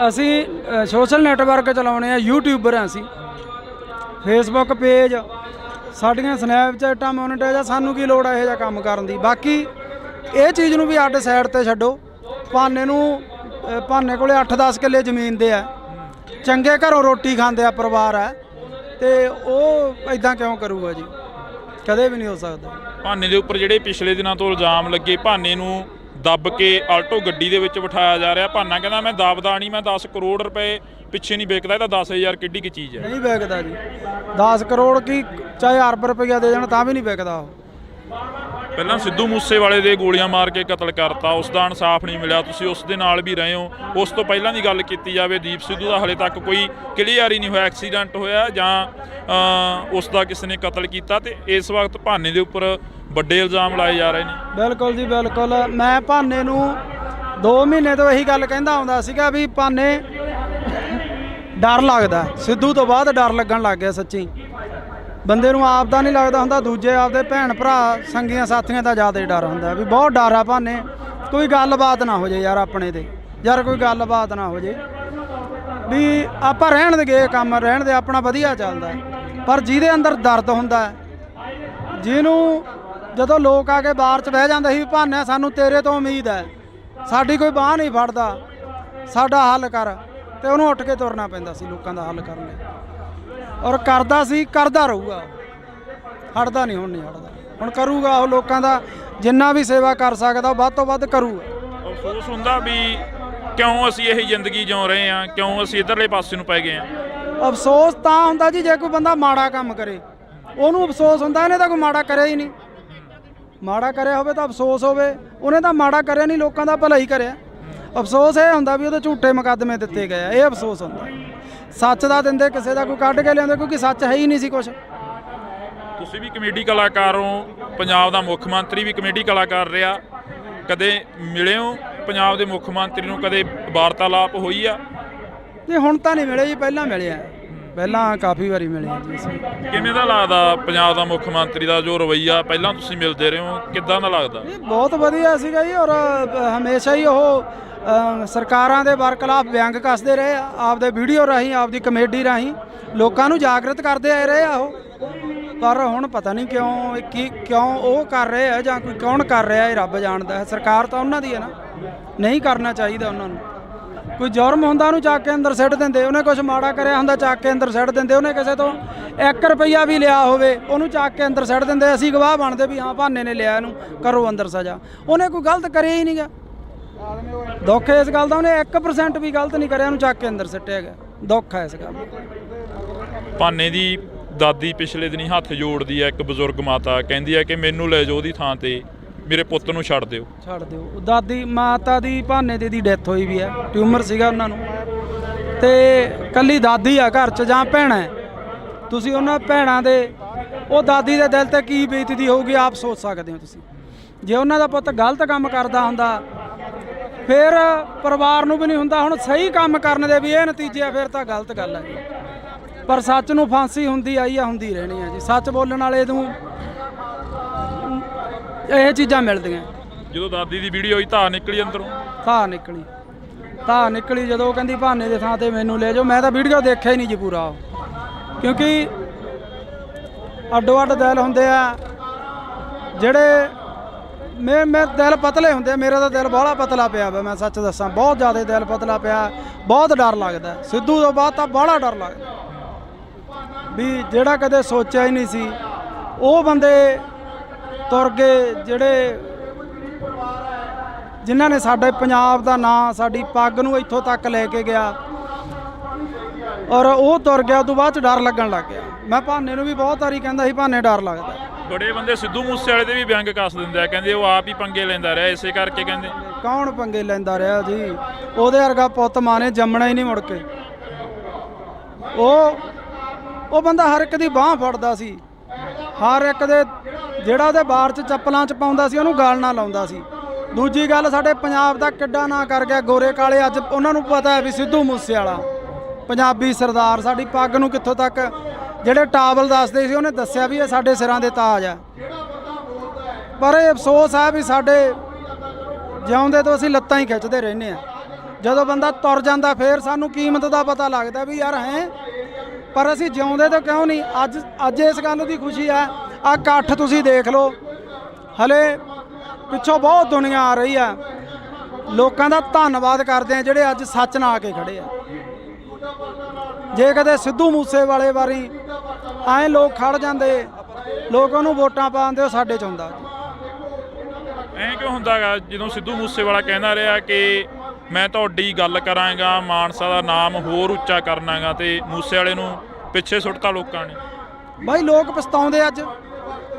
ਅਸੀਂ ਸੋਸ਼ਲ ਨੈਟਵਰਕ ਚਲਾਉਣੇ ਆ, ਯੂਟਿਊਬਰ ਆ ਅਸੀਂ, ਫੇਸਬੁੱਕ ਪੇਜ, ਸਾਡੀਆਂ ਸਨੈਪਚੈਟਾਂ ਮੋਨੀਟਾਈਜ਼ ਆ। ਸਾਨੂੰ ਕੀ ਲੋੜ ਆ ਇਹੋ ਜਿਹਾ ਕੰਮ ਕਰਨ ਦੀ? ਬਾਕੀ ਇਹ ਚੀਜ਼ ਨੂੰ ਵੀ ਅੱਡ ਸਾਈਡ ਤੇ ਛੱਡੋ। ਭਾਨੇ ਕੋਲੇ 8-10 ਕਿੱਲੇ ਜ਼ਮੀਨ ਦੇ ਆ, ਚੰਗੇ ਘਰੋਂ ਰੋਟੀ ਖਾਂਦੇ ਆ ਪਰਿਵਾਰ ਆ, ਤੇ ਉਹ ਇਦਾਂ ਕਿਉਂ ਕਰੂਗਾ ਜੀ? ਕਦੇ ਵੀ ਨਹੀਂ ਹੋ ਸਕਦਾ। ਭਾਨੇ ਦੇ ਉੱਪਰ ਜਿਹੜੇ ਪਿਛਲੇ ਦਿਨਾਂ ਤੋਂ ਇਲਜ਼ਾਮ ਲੱਗੇ, ਭਾਨੇ ਨੂੰ ਦੱਬ ਕੇ ਆਲਟੋ ਗੱਡੀ ਦੇ ਵਿੱਚ ਬਿਠਾਇਆ ਜਾ ਰਿਹਾ। ਭਾਨਾ ਕਹਿੰਦਾ ਮੈਂ ਦੱਬਦਾ ਨਹੀਂ, ਮੈਂ 10 ਕਰੋੜ ਰੁਪਏ ਪਿੱਛੇ ਨਹੀਂ ਵੇਚਦਾ, ਇਹ ਤਾਂ 10,000 ਕਿੱਡੀ ਕੀ ਚੀਜ਼ ਹੈ। ਨਹੀਂ ਵਿਕਦਾ ਜੀ, 10 ਕਰੋੜ ਕੀ ਚਾਹੇ ਅਰਬ ਰੁਪਈਆ ਦੇ ਜਾਣ ਤਾਂ ਵੀ ਨਹੀਂ ਵਿਕਦਾ ਉਹ। ਪਹਿਲਾਂ ਸਿੱਧੂ ਮੂਸੇਵਾਲੇ ਦੇ ਗੋਲੀਆਂ ਮਾਰ ਕੇ ਕਤਲ ਕਰਤਾ, ਉਸ ਦਾ ਇਨਸਾਫ ਨਹੀਂ ਮਿਲਿਆ, ਤੁਸੀਂ ਉਸ ਦੇ ਨਾਲ ਵੀ ਰਹੇ ਹੋ। ਉਸ ਤੋਂ ਪਹਿਲਾਂ ਦੀ ਗੱਲ ਕੀਤੀ ਜਾਵੇ, ਦੀਪ ਸਿੱਧੂ ਦਾ ਹਲੇ ਤੱਕ ਕੋਈ ਕਲੀਅਰ ਹੀ ਨਹੀਂ ਹੋਇਆ, ਐਕਸੀਡੈਂਟ ਹੋਇਆ ਜਾਂ ਉਸ ਦਾ ਕਿਸੇ ਨੇ ਕਤਲ ਕੀਤਾ, ਤੇ ਇਸ ਵਕਤ ਭਾਨੇ ਦੇ ਉੱਪਰ ਵੱਡੇ ਇਲਜ਼ਾਮ ਲਾਏ ਜਾ ਰਹੇ ਨੇ। ਬਿਲਕੁਲ ਜੀ ਬਿਲਕੁਲ। ਮੈਂ ਭਾਨੇ ਨੂੰ 2 ਮਹੀਨੇ ਤੋਂ ਇਹੀ ਗੱਲ ਕਹਿੰਦਾ ਆਉਂਦਾ ਸੀਗਾ ਵੀ ਭਾਨੇ ਡਰ ਲੱਗਦਾ, ਸਿੱਧੂ ਤੋਂ ਬਾਅਦ ਡਰ ਲੱਗਣ ਲੱਗ ਗਿਆ। ਸੱਚੀ ਬੰਦੇ ਨੂੰ ਆਪ ਦਾ ਨਹੀਂ ਲੱਗਦਾ ਹੁੰਦਾ, ਦੂਜੇ ਆਪਦੇ ਭੈਣ ਭਰਾ ਸੰਗੀਆਂ ਸਾਥੀਆਂ ਦਾ ਜ਼ਿਆਦਾ ਡਰ ਹੁੰਦਾ ਵੀ ਬਹੁਤ ਡਰ ਆ ਭਾਨੇ। ਕੋਈ ਗੱਲਬਾਤ ਨਾ ਹੋ ਜੇ ਯਾਰ ਆਪਣੇ ਤੇ, ਯਾਰ ਕੋਈ ਗੱਲਬਾਤ ਨਾ ਹੋ ਜੇ ਵੀ ਆਪਾਂ ਰਹਿਣ ਦੇ ਗਏ ਕੰਮ ਰਹਿਣ ਦੇ, ਆਪਣਾ ਵਧੀਆ ਚੱਲਦਾ। ਪਰ ਜਿਹਦੇ ਅੰਦਰ ਦਰਦ ਹੁੰਦਾ, ਜਿਹਨੂੰ ਜਦੋਂ ਲੋਕ ਆ ਕੇ ਬਾਹਰ 'ਚ ਬਹਿ ਜਾਂਦੇ ਸੀ ਵੀ ਭਾਨੇ ਸਾਨੂੰ ਤੇਰੇ ਤੋਂ ਉਮੀਦ ਹੈ, ਸਾਡੀ ਕੋਈ ਬਾਂਹ ਨਹੀਂ ਫੜਦਾ, ਸਾਡਾ ਹੱਲ ਕਰ, ਤੇ ਉਹਨੂੰ ਉੱਠ ਕੇ ਤੁਰਨਾ ਪੈਂਦਾ ਸੀ ਲੋਕਾਂ ਦਾ ਹੱਲ ਕਰਨ ਲਈ। ਔਰ ਕਰਦਾ ਸੀ, ਕਰਦਾ ਰਹੂਗਾ, ਹਟਦਾ ਨਹੀਂ, ਹੁਣ ਨਹੀਂ ਹਟਦਾ, ਹੁਣ ਕਰੂਗਾ ਉਹ ਲੋਕਾਂ ਦਾ ਜਿੰਨਾ ਵੀ ਸੇਵਾ ਕਰ ਸਕਦਾ ਉਹ ਵੱਧ ਤੋਂ ਵੱਧ ਕਰੂਗਾ। ਅਫਸੋਸ ਹੁੰਦਾ ਵੀ ਕਿਉਂ ਅਸੀਂ ਇਹ ਜ਼ਿੰਦਗੀ ਜਿਉ ਰਹੇ ਹਾਂ, ਕਿਉਂ ਅਸੀਂ ਇੱਧਰਲੇ ਪਾਸੇ ਨੂੰ ਪੈ ਗਏ ਹਾਂ। ਅਫਸੋਸ ਤਾਂ ਹੁੰਦਾ ਜੀ ਜੇ ਕੋਈ ਬੰਦਾ ਮਾੜਾ ਕੰਮ ਕਰੇ, ਉਹਨੂੰ ਅਫਸੋਸ ਹੁੰਦਾ, ਇਹਨੇ ਤਾਂ ਕੋਈ ਮਾੜਾ ਕਰਿਆ ਹੀ ਨਹੀਂ। ਮਾੜਾ ਕਰਿਆ ਹੋਵੇ ਤਾਂ ਅਫਸੋਸ ਹੋਵੇ, ਉਹਨੇ ਤਾਂ ਮਾੜਾ ਕਰਿਆ ਨਹੀਂ, ਲੋਕਾਂ ਦਾ ਭਲਾ ਹੀ ਕਰਿਆ। ਅਫਸੋਸ ਇਹ ਹੁੰਦਾ ਵੀ ਉਹਦੇ ਝੂਠੇ ਮੁਕੱਦਮੇ ਦਿੱਤੇ ਗਏ ਆ, ਇਹ ਅਫਸੋਸ ਹੁੰਦਾ। ਸੱਚ ਦਾ ਦਿੰਦੇ ਕਿਸੇ ਦਾ ਕੋਈ ਕੱਢ ਕੇ ਲਿਆਉਂਦੇ, ਕਿਉਂਕਿ ਸੱਚ ਹੈ ਹੀ ਨਹੀਂ ਸੀ ਕੁਛ। ਤੁਸੀਂ ਵੀ ਕਮੇਡੀ ਕਲਾਕਾਰ ਹੋ, ਪੰਜਾਬ ਦਾ ਮੁੱਖ ਮੰਤਰੀ ਵੀ ਕਮੇਡੀ ਕਲਾਕਾਰ ਰਿਹਾ, ਕਦੇ ਮਿਲੇ ਹੋ ਪੰਜਾਬ ਦੇ ਮੁੱਖ ਮੰਤਰੀ ਨੂੰ, ਕਦੇ ਵਾਰਤਾਲਾਪ ਹੋਈ ਆ? ਜੀ ਹੁਣ ਤਾਂ ਨਹੀਂ ਮਿਲੇ ਜੀ, ਪਹਿਲਾਂ ਮਿਲੇ ਆ, ਪਹਿਲਾਂ ਕਾਫੀ ਵਾਰੀ ਮਿਲੇ ਆ ਜੀ ਅਸੀਂ। ਕਿਵੇਂ ਦਾ ਲੱਗਦਾ ਪੰਜਾਬ ਦਾ ਮੁੱਖ ਮੰਤਰੀ ਦਾ ਜੋ ਰਵੱਈਆ, ਪਹਿਲਾਂ ਤੁਸੀਂ ਮਿਲਦੇ ਰਹੇ ਹੋ, ਕਿੱਦਾਂ ਦਾ ਲੱਗਦਾ? ਇਹ ਬਹੁਤ ਵਧੀਆ ਸੀਗਾ ਜੀ, ਔਰ ਹਮੇਸ਼ਾ ਹੀ ਉਹ ਸਰਕਾਰਾਂ ਦੇ ਬਰਖਲਾਫ ਵਿਅੰਗ ਕੱਸਦੇ ਰਹੇ ਆ, ਆਪਦੇ ਵੀਡੀਓ ਰਾਹੀਂ, ਆਪਦੀ ਕਮੇਡੀ ਰਾਹੀਂ ਲੋਕਾਂ ਨੂੰ ਜਾਗਰਤ ਕਰਦੇ ਆਏ ਰਹੇ ਆ ਉਹ। ਪਰ ਹੁਣ ਪਤਾ ਨਹੀਂ ਕਿਉਂ ਉਹ ਕਰ ਰਹੇ ਆ ਜਾਂ ਕੋਈ ਕੌਣ ਕਰ ਰਿਹਾ, ਇਹ ਰੱਬ ਜਾਣਦਾ ਹੈ। ਸਰਕਾਰ ਤਾਂ ਉਹਨਾਂ ਦੀ ਹੈ ਨਾ, ਨਹੀਂ ਕਰਨਾ ਚਾਹੀਦਾ ਉਹਨਾਂ ਨੂੰ। ਕੋਈ ਜੁਰਮ ਹੁੰਦਾ ਉਹਨੂੰ ਚੱਕ ਕੇ ਅੰਦਰ ਸਿੱਟ ਦਿੰਦੇ, ਉਹਨੇ ਕੁਝ ਮਾੜਾ ਕਰਿਆ ਹੁੰਦਾ ਚੱਕ ਕੇ ਅੰਦਰ ਸਿੱਟ ਦਿੰਦੇ, ਉਹਨੇ ਕਿਸੇ ਤੋਂ 1 ਰੁਪਈਆ ਵੀ ਲਿਆ ਹੋਵੇ ਉਹਨੂੰ ਚੱਕ ਕੇ ਅੰਦਰ ਸਿੱਟ ਦਿੰਦੇ। ਅਸੀਂ ਗਵਾਹ ਬਣਦੇ ਵੀ ਹਾਂ ਭਾਨੇ ਨੇ ਲਿਆ, ਇਹਨੂੰ ਕਰੋ ਅੰਦਰ ਸਜ਼ਾ। ਉਹਨੇ ਕੋਈ ਗਲਤ ਕਰਿਆ ਹੀ ਨਹੀਂ ਗਾ। ਦੁੱਖ ਇਸ ਗੱਲ ਦਾ, ਉਹਨੇ 1% ਵੀ ਗਲਤ ਨਹੀਂ ਕਰਿਆ, ਉਹਨੂੰ ਚੱਕ ਕੇ ਅੰਦਰ ਸਿੱਟਿਆ ਗਿਆ। ਦੁੱਖ ਹੈ ਇਸ ਗੱਲ ਦਾ। ਭਾਨੇ ਦੀ ਦਾਦੀ ਪਿਛਲੇ ਦਿਨੀ ਹੱਥ ਜੋੜਦੀ ਹੈ, ਇੱਕ ਬਜ਼ੁਰਗ ਮਾਤਾ ਕਹਿੰਦੀ ਹੈ ਕਿ ਮੈਨੂੰ ਲੈ ਜਾਓ ਉਹਦੀ ਥਾਂ ਤੇ, ਮੇਰੇ ਪੁੱਤ ਨੂੰ ਛੱਡ ਦਿਓ। ਛੱਡ ਦਿਓ। ਦਾਦੀ ਮਾਤਾ ਦੀ ਭਾਨੇ ਦੀ ਡੈਥ ਹੋਈ ਵੀ ਹੈ, ਟਿਊਮਰ ਸੀਗਾ ਉਹਨਾਂ ਨੂੰ, ਤੇ ਕੱਲੀ ਦਾਦੀ ਆ ਘਰ 'ਚ ਜਾਂ ਭੈਣਾਂ। ਤੁਸੀਂ ਉਹਨਾਂ ਭੈਣਾਂ ਦੇ, ਉਹ ਦਾਦੀ ਦੇ ਦਿਲ ਤੇ ਕੀ ਬੀਤਦੀ ਹੋਊਗੀ ਆਪ ਸੋਚ ਸਕਦੇ ਹੋ ਤੁਸੀਂ। ਜੇ ਉਹਨਾਂ ਦਾ ਪੁੱਤ ਗਲਤ ਕੰਮ ਕਰਦਾ ਹੁੰਦਾ ਫਿਰ ਪਰਿਵਾਰ ਨੂੰ ਵੀ ਨਹੀਂ ਹੁੰਦਾ। ਹੁਣ ਸਹੀ ਕੰਮ ਕਰਨ ਦੇ ਵੀ ਇਹ ਨਤੀਜੇ ਆ, ਫਿਰ ਤਾਂ ਗਲਤ ਗੱਲ ਹੈ ਜੀ। ਪਰ ਸੱਚ ਨੂੰ ਫਾਂਸੀ ਹੁੰਦੀ ਆਈ ਆ, ਹੁੰਦੀ ਰਹਿਣੀ ਆ ਜੀ। ਸੱਚ ਬੋਲਣ ਵਾਲੇ ਨੂੰ ਇਹ ਚੀਜ਼ਾਂ ਮਿਲਦੀਆਂ। ਜਦੋਂ ਦਾਦੀ ਦੀ ਵੀਡੀਓ ਹੋਈ ਧਾਰ ਨਿਕਲੀ ਅੰਦਰੋਂ, ਧਾਰ ਨਿਕਲੀ ਜਦੋਂ ਉਹ ਕਹਿੰਦੀ ਭਾਨੇ ਦੇ ਥਾਂ ਤੇ ਮੈਨੂੰ ਲੈ ਜਾਓ। ਮੈਂ ਤਾਂ ਵੀਡੀਓ ਦੇਖਿਆ ਹੀ ਨਹੀਂ ਜੀ ਪੂਰਾ, ਕਿਉਂਕਿ ਅੱਡੋ ਅੱਡ ਦਿਲ ਹੁੰਦੇ ਆ ਜਿਹੜੇ ਮੇਰੇ ਦਿਲ ਪਤਲੇ ਹੁੰਦੇ ਆ। ਮੇਰਾ ਤਾਂ ਦਿਲ ਬਾਹਲਾ ਪਤਲਾ ਪਿਆ ਵਾ, ਮੈਂ ਸੱਚ ਦੱਸਾਂ, ਬਹੁਤ ਜ਼ਿਆਦਾ ਦਿਲ ਪਤਲਾ ਪਿਆ। ਬਹੁਤ ਡਰ ਲੱਗਦਾ ਸਿੱਧੂ ਤੋਂ ਬਾਅਦ ਤਾਂ ਬਾਹਲਾ ਡਰ ਲੱਗਦਾ ਵੀ ਜਿਹੜਾ ਕਦੇ ਸੋਚਿਆ ਹੀ ਨਹੀਂ ਸੀ ਉਹ ਬੰਦੇ ਤੁਰ ਗਏ, ਜਿਨ੍ਹਾਂ ਨੇ ਸਾਡੇ ਪੰਜਾਬ ਦਾ ਨਾਂ, ਸਾਡੀ ਪੱਗ ਨੂੰ ਇੱਥੋਂ ਤੱਕ ਲੈ ਕੇ ਗਿਆ, ਔਰ ਉਹ ਤੁਰ ਗਿਆ। ਉਦੋਂ ਬਾਅਦ 'ਚ ਡਰ ਲੱਗਣ ਲੱਗ ਗਿਆ। ਮੈਂ ਭਾਨੇ ਨੂੰ ਵੀ ਬਹੁਤ ਵਾਰੀ ਕਹਿੰਦਾ ਸੀ ਭਾਨੇ ਡਰ ਲੱਗਦਾ। ਬੜੇ ਬੰਦੇ ਸਿੱਧੂ ਮੂਸੇਵਾਲੇ ਦੇ ਵੀ ਵਿਅੰਗ ਕੱਸ ਦਿੰਦੇ ਆ, ਕਹਿੰਦੇ ਉਹ ਆਪ ਹੀ ਪੰਗੇ ਲੈਂਦਾ ਰਿਹਾ, ਇਸੇ ਕਰਕੇ ਕਹਿੰਦੇ। ਕੌਣ ਪੰਗੇ ਲੈਂਦਾ ਰਿਹਾ ਜੀ? ਉਹਦੇ ਵਰਗਾ ਪੁੱਤ ਮਾਂ ਨੇ ਜੰਮਣਾ ਹੀ ਨਹੀਂ ਮੁੜ ਕੇ। ਉਹ ਬੰਦਾ ਹਰ ਇੱਕ ਦੀ ਬਾਂਹ ਫੜਦਾ ਸੀ, ਹਰ ਇੱਕ ਦੇ, ਜਿਹੜਾ ਉਹਦੇ ਬਾਰ 'ਚ ਚੱਪਲਾਂ 'ਚ ਪਾਉਂਦਾ ਸੀ ਉਹਨੂੰ ਗਲ ਨਾ ਲਾਉਂਦਾ ਸੀ। ਦੂਜੀ ਗੱਲ, ਸਾਡੇ ਪੰਜਾਬ ਦਾ ਕਿੱਡਾ ਨਾਂ ਕਰ ਗਿਆ ਗੋਰੇ ਕਾਲੇ। ਅੱਜ ਉਹਨਾਂ ਨੂੰ ਪਤਾ ਹੈ ਵੀ ਸਿੱਧੂ ਮੂਸੇਵਾਲਾ ਪੰਜਾਬੀ ਸਰਦਾਰ, ਸਾਡੀ ਪੱਗ ਨੂੰ ਕਿੱਥੋਂ ਤੱਕ, ਜਿਹੜੇ ਟਾਵਲ ਦੱਸਦੇ ਸੀ ਉਹਨੇ ਦੱਸਿਆ ਵੀ ਇਹ ਸਾਡੇ ਸਿਰਾਂ ਦੇ ਤਾਜ ਆ। ਪਰ ਇਹ ਅਫਸੋਸ ਹੈ ਵੀ ਸਾਡੇ ਜਿਉਂਦੇ ਤੋਂ ਅਸੀਂ ਲੱਤਾਂ ਹੀ ਖਿੱਚਦੇ ਰਹਿੰਦੇ ਆ। ਜਦੋਂ ਬੰਦਾ ਤੁਰ ਜਾਂਦਾ ਫਿਰ ਸਾਨੂੰ ਕੀਮਤ ਦਾ ਪਤਾ ਲੱਗਦਾ ਵੀ ਯਾਰ ਹੈ, ਪਰ ਅਸੀਂ ਜਿਉਂਦੇ ਤੋਂ ਕਿਉਂ ਨਹੀਂ। ਅੱਜ ਇਸ ਗੱਲ ਦੀ ਖੁਸ਼ੀ ਆ। ਆਹ ਇਕੱਠ ਤੁਸੀਂ ਦੇਖ ਲਓ, ਹਲੇ ਪਿੱਛੋਂ ਬਹੁਤ ਦੁਨੀਆ ਆ ਰਹੀ ਆ। ਲੋਕਾਂ ਦਾ ਧੰਨਵਾਦ ਕਰਦੇ ਆ ਜਿਹੜੇ ਅੱਜ ਸੱਚ ਨਾਲ ਆ ਕੇ ਖੜੇ ਆ। ਜੇ ਕਦੇ ਸਿੱਧੂ ਮੂਸੇਵਾਲੇ ਵਾਰੀ ਐਂ ਲੋਕ ਖੜ ਜਾਂਦੇ, ਲੋਕ ਉਹਨੂੰ ਵੋਟਾਂ ਪਾਉਂਦੇ, ਉਹ ਸਾਡੇ 'ਚ ਹੁੰਦਾ। ਐਂ ਕਿਉਂ ਹੁੰਦਾ ਗਾ ਜਦੋਂ ਸਿੱਧੂ ਮੂਸੇਵਾਲਾ ਕਹਿੰਦਾ ਰਿਹਾ ਕਿ ਮੈਂ ਤੁਹਾਡੀ ਗੱਲ ਕਰਾਂਗਾ, ਮਾਨਸਾ ਦਾ ਨਾਮ ਹੋਰ ਉੱਚਾ ਕਰਨਾਗਾ, ਤੇ ਮੂਸੇ ਵਾਲੇ ਨੂੰ ਪਿੱਛੇ ਸੁੱਟਤਾ ਲੋਕਾਂ ਨੇ? ਬਾਈ ਲੋਕ ਪਛਤਾਉਂਦੇ, ਅੱਜ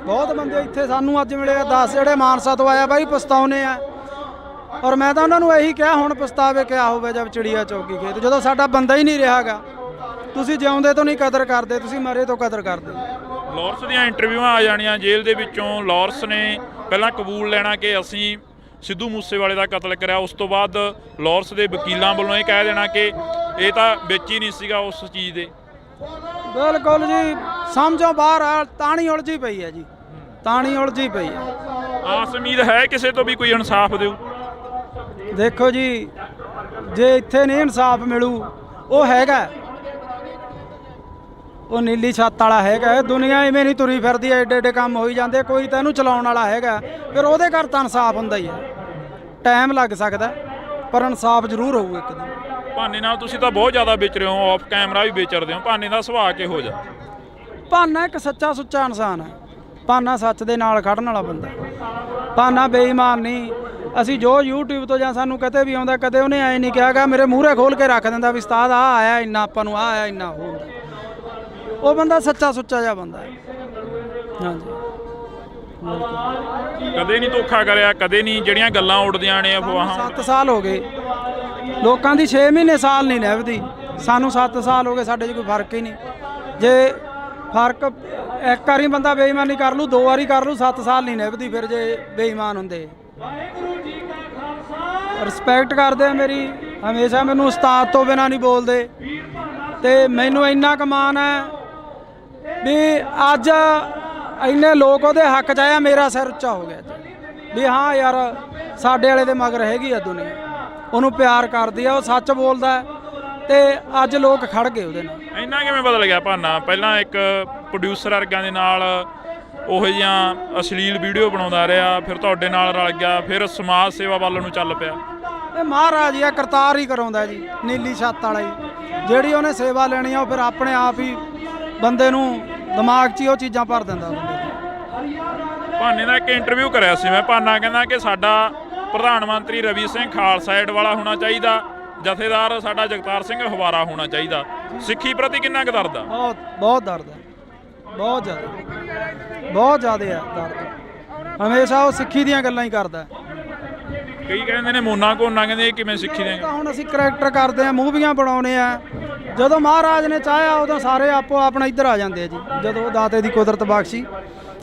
ਬਹੁਤ ਬੰਦੇ ਇੱਥੇ ਸਾਨੂੰ ਅੱਜ ਮਿਲੇ 10 ਜਿਹੜੇ ਮਾਨਸਾ ਤੋਂ ਆਇਆ ਬਾਈ ਪਛਤਾਉਨੇ ਆ। ਔਰ ਮੈਂ ਤਾਂ ਉਹਨਾਂ ਨੂੰ ਇਹੀ ਕਿਹਾ ਹੁਣ ਪਛਤਾਵੇ ਕਿਆ ਹੋਵੇ ਜਦ ਚਿੜੀਆ ਚੌਕੀ ਖੇਤ, ਜਦੋਂ ਸਾਡਾ ਬੰਦਾ ਹੀ ਨਹੀਂ ਰਿਹਾਗਾ। ਤੁਸੀਂ ਜਿਉਂਦੇ ਤੋਂ ਨਹੀਂ ਕਦਰ ਕਰਦੇ, ਤੁਸੀਂ ਮਰੇ ਤੋਂ ਕਦਰ ਕਰਦੇ। ਲਾਰੈਂਸ ਦੀਆਂ ਇੰਟਰਵਿਊਆਂ ਆ ਜਾਣੀਆਂ ਜੇਲ੍ਹ ਦੇ ਵਿੱਚੋਂ, ਲਾਰੈਂਸ ਨੇ ਪਹਿਲਾਂ ਕਬੂਲ ਲੈਣਾ ਕਿ ਅਸੀਂ ਸਿੱਧੂ ਮੂਸੇਵਾਲੇ ਦਾ ਕਤਲ ਕਰਿਆ, ਉਸ ਤੋਂ ਬਾਅਦ ਲਾਰੈਂਸ ਦੇ ਵਕੀਲਾਂ ਵੱਲੋਂ ਇਹ ਕਹਿ ਦੇਣਾ ਕਿ ਇਹ ਤਾਂ ਵਿੱਚ ਹੀ ਨਹੀਂ ਸੀਗਾ ਉਸ ਚੀਜ਼ ਦੇ। ਬਿਲਕੁਲ ਜੀ, ਸਮਝੋ ਬਾਹਰ ਆ, ਤਾਣੀ ਉਲਝੀ ਪਈ ਹੈ ਜੀ, ਤਾਣੀ ਉਲਝੀ ਪਈ ਹੈ। ਆਸ ਉਮੀਦ ਹੈ ਕਿਸੇ ਤੋਂ ਵੀ ਕੋਈ ਇਨਸਾਫ ਦਿਓ? ਦੇਖੋ ਜੀ, ਜੇ ਇੱਥੇ ਨਹੀਂ ਇਨਸਾਫ ਮਿਲੂ, ਉਹ ਹੈਗਾ, ਉਹ ਨੀਲੀ ਛੱਤ ਵਾਲਾ ਹੈਗਾ। ਦੁਨੀਆ ਇਵੇਂ ਨਹੀਂ ਤੁਰੀ ਫਿਰਦੀ, ਐਡੇ ਐਡੇ ਕੰਮ ਹੋਈ ਜਾਂਦੇ, ਕੋਈ ਤਾਂ ਇਹਨੂੰ ਚਲਾਉਣ ਵਾਲਾ ਹੈਗਾ, ਫਿਰ ਉਹਦੇ ਘਰ ਤਾਂ ਇਨਸਾਫ ਹੁੰਦਾ ਹੀ ਹੈ। ਟਾਈਮ ਲੱਗ ਸਕਦਾ ਪਰ ਇਨਸਾਫ ਜ਼ਰੂਰ ਹੋਊ ਇੱਕ ਦਿਨ। ਭਾਨੇ ਨਾਲ ਤੁਸੀਂ ਤਾਂ ਬਹੁਤ ਜ਼ਿਆਦਾ ਵਿਚ ਰਹੇ ਹੋ, ਆਫ ਕੈਮਰਾ ਵੀ ਵਿਚਰਦੇ ਹੋ। ਭਾਨੇ ਦਾ ਸੁਭਾਅ ਕਿਹੋ ਜਿਹਾ? ਭਾਨਾ ਇੱਕ ਸੱਚਾ ਸੁੱਚਾ ਇਨਸਾਨ ਹੈ। ਭਾਨਾ ਸੱਚ ਦੇ ਨਾਲ ਖੜਨ ਵਾਲਾ ਬੰਦਾ। ਭਾਨਾ ਬੇਈਮਾਨ ਨਹੀਂ। ਅਸੀਂ ਜੋ YouTube ਤੋਂ ਜਾਂ ਸਾਨੂੰ ਕਦੇ ਵੀ ਆਉਂਦਾ, ਕਦੇ ਉਹਨੇ ਐਂ ਨਹੀਂ ਕਿਹਾਗਾ ਮੇਰੇ ਮੂਹਰੇ ਖੋਲ ਕੇ ਰੱਖ ਦਿੰਦਾ ਵੀ ਉਸਤਾਦ ਆ ਆਇਆ ਇੰਨਾ, ਆਪਾਂ ਨੂੰ ਆ ਆਇਆ ਇੰਨਾ ਉਹ ਹੁੰਦਾ। ਉਹ ਬੰਦਾ ਸੱਚਾ ਸੁੱਚਾ ਜਿਹਾ ਬੰਦਾ ਹੈ। ਹਾਂਜੀ, ਕਦੇ ਨਹੀਂ ਧੋਖਾ ਕਰਿਆ, ਕਦੇ ਨਹੀਂ ਜਿਹੜੀਆਂ ਗੱਲਾਂ ਉੱਡਦੀਆਂ ਨੇ ਅਫਵਾਹਾਂ। 7 ਸਾਲ ਹੋ ਗਏ, ਲੋਕਾਂ ਦੀ 6 ਮਹੀਨੇ ਸਾਲ ਨਹੀਂ ਨਿਭਦੀ, ਸਾਨੂੰ 7 ਸਾਲ ਹੋ ਗਏ, ਸਾਡੇ 'ਚ ਕੋਈ ਫਰਕ ਹੀ ਨਹੀਂ। ਜੇ ਫਰਕ ਇੱਕ ਵਾਰੀ ਬੰਦਾ ਬੇਈਮਾਨੀ ਕਰ ਲੂ, 2 ਵਾਰੀ ਕਰ ਲੂ, 7 ਸਾਲ ਨਹੀਂ ਨਿਭਦੀ ਫਿਰ ਜੇ ਬੇਈਮਾਨ ਹੁੰਦੇ। ਰਿਸਪੈਕਟ ਕਰਦੇ ਮੇਰੀ, ਹਮੇਸ਼ਾ ਮੈਨੂੰ ਉਸਤਾਦ ਤੋਂ ਬਿਨਾਂ ਨਹੀਂ ਬੋਲਦੇ, ਤੇ ਮੈਨੂੰ ਇੰਨਾ ਕੁ ਮਾਣ ਹੈ ਵੀ ਅੱਜ ਇੰਨੇ ਲੋਕ ਉਹਦੇ ਹੱਕ 'ਚ ਆਇਆ, ਮੇਰਾ ਸਿਰ ਉੱਚਾ ਹੋ ਗਿਆ ਵੀ ਹਾਂ ਯਾਰ ਸਾਡੇ ਵਾਲੇ ਦੇ ਮਗਰ ਹੈਗੀ ਆ ਦੁਨੀਆ, ਉਹਨੂੰ ਪਿਆਰ ਕਰਦੀ ਆ, ਉਹ ਸੱਚ ਬੋਲਦਾ ਤੇ ਅੱਜ ਲੋਕ ਖੜ ਗਏ ਉਹਦੇ ਨਾਲ। ਇੰਨਾ ਕਿਵੇਂ ਬਦਲ ਗਿਆ ਭਾਨਾ? ਪਹਿਲਾਂ ਇੱਕ ਪ੍ਰੋਡਿਊਸਰ ਵਰਗਾਂ ਦੇ ਨਾਲ ਉਹੋ ਜਿਹੀਆਂ ਅਸ਼ਲੀਲ ਵੀਡੀਓ ਬਣਾਉਂਦਾ ਰਿਹਾ, ਫਿਰ ਤੁਹਾਡੇ ਨਾਲ ਰਲ ਗਿਆ, ਫਿਰ ਸਮਾਜ ਸੇਵਾ ਵੱਲ ਨੂੰ ਚੱਲ ਪਿਆ। ਇਹ ਮਹਾਰਾਜ ਆ, ਕਰਤਾਰ ਹੀ ਕਰਾਉਂਦਾ ਜੀ, ਨੀਲੀ ਛੱਤ ਵਾਲਾ ਹੀ। ਜਿਹੜੀ ਉਹਨੇ ਸੇਵਾ ਲੈਣੀ ਆ ਉਹ ਫਿਰ ਆਪਣੇ ਆਪ ਹੀ ਬੰਦੇ ਨੂੰ ਦਿਮਾਗ 'ਚ ਹੀ ਉਹ ਚੀਜ਼ਾਂ ਭਰ ਦਿੰਦਾ ਬੰਦੇ। ਭਾਨੇ ਦਾ ਇੱਕ ਇੰਟਰਵਿਊ ਕਰਿਆ ਸੀ ਮੈਂ, ਭਾਨਾ ਕਹਿੰਦਾ ਕਿ ਸਾਡਾ ਪ੍ਰਧਾਨ ਮੰਤਰੀ ਰਵੀ ਸਿੰਘ ਖਾਲਸਾ ਏਡ ਵਾਲਾ ਹੋਣਾ ਚਾਹੀਦਾ, ਜਥੇਦਾਰ ਸਾਡਾ ਜਗਤਾਰ ਸਿੰਘ ਹਵਾਰਾ ਹੋਣਾ ਚਾਹੀਦਾ। ਸਿੱਖੀ ਪ੍ਰਤੀ ਕਿੰਨਾ ਕੁ ਦਰਦ ਆ? ਬਹੁਤ ਦਰਦ ਹੈ, ਬਹੁਤ ਜ਼ਿਆਦਾ ਹੈ ਦਰਦ। ਹਮੇਸ਼ਾ ਉਹ ਸਿੱਖੀ ਦੀਆਂ ਗੱਲਾਂ ਹੀ ਕਰਦਾ। ਕਈ ਕਹਿੰਦੇ ਨੇ ਮੋਨਾ ਕੋਨਾ, ਕਹਿੰਦੇ ਇਹ ਕਿਵੇਂ ਸਿੱਖੀ ਦੀਆਂ? ਹੁਣ ਅਸੀਂ ਕਰੈਕਟਰ ਕਰਦੇ ਆ, ਮੂਵੀਆਂ ਬਣਾਉਣੇ ਆ, ਜਦੋਂ ਮਹਾਰਾਜ ਨੇ ਚਾਹਿਆ ਉਦੋਂ ਸਾਰੇ ਆਪੋ ਆਪਣਾ ਇੱਧਰ ਆ ਜਾਂਦੇ ਆ ਜੀ, ਜਦੋਂ ਦਾਤੇ ਦੀ ਕੁਦਰਤ ਬਖਸ਼ੀ।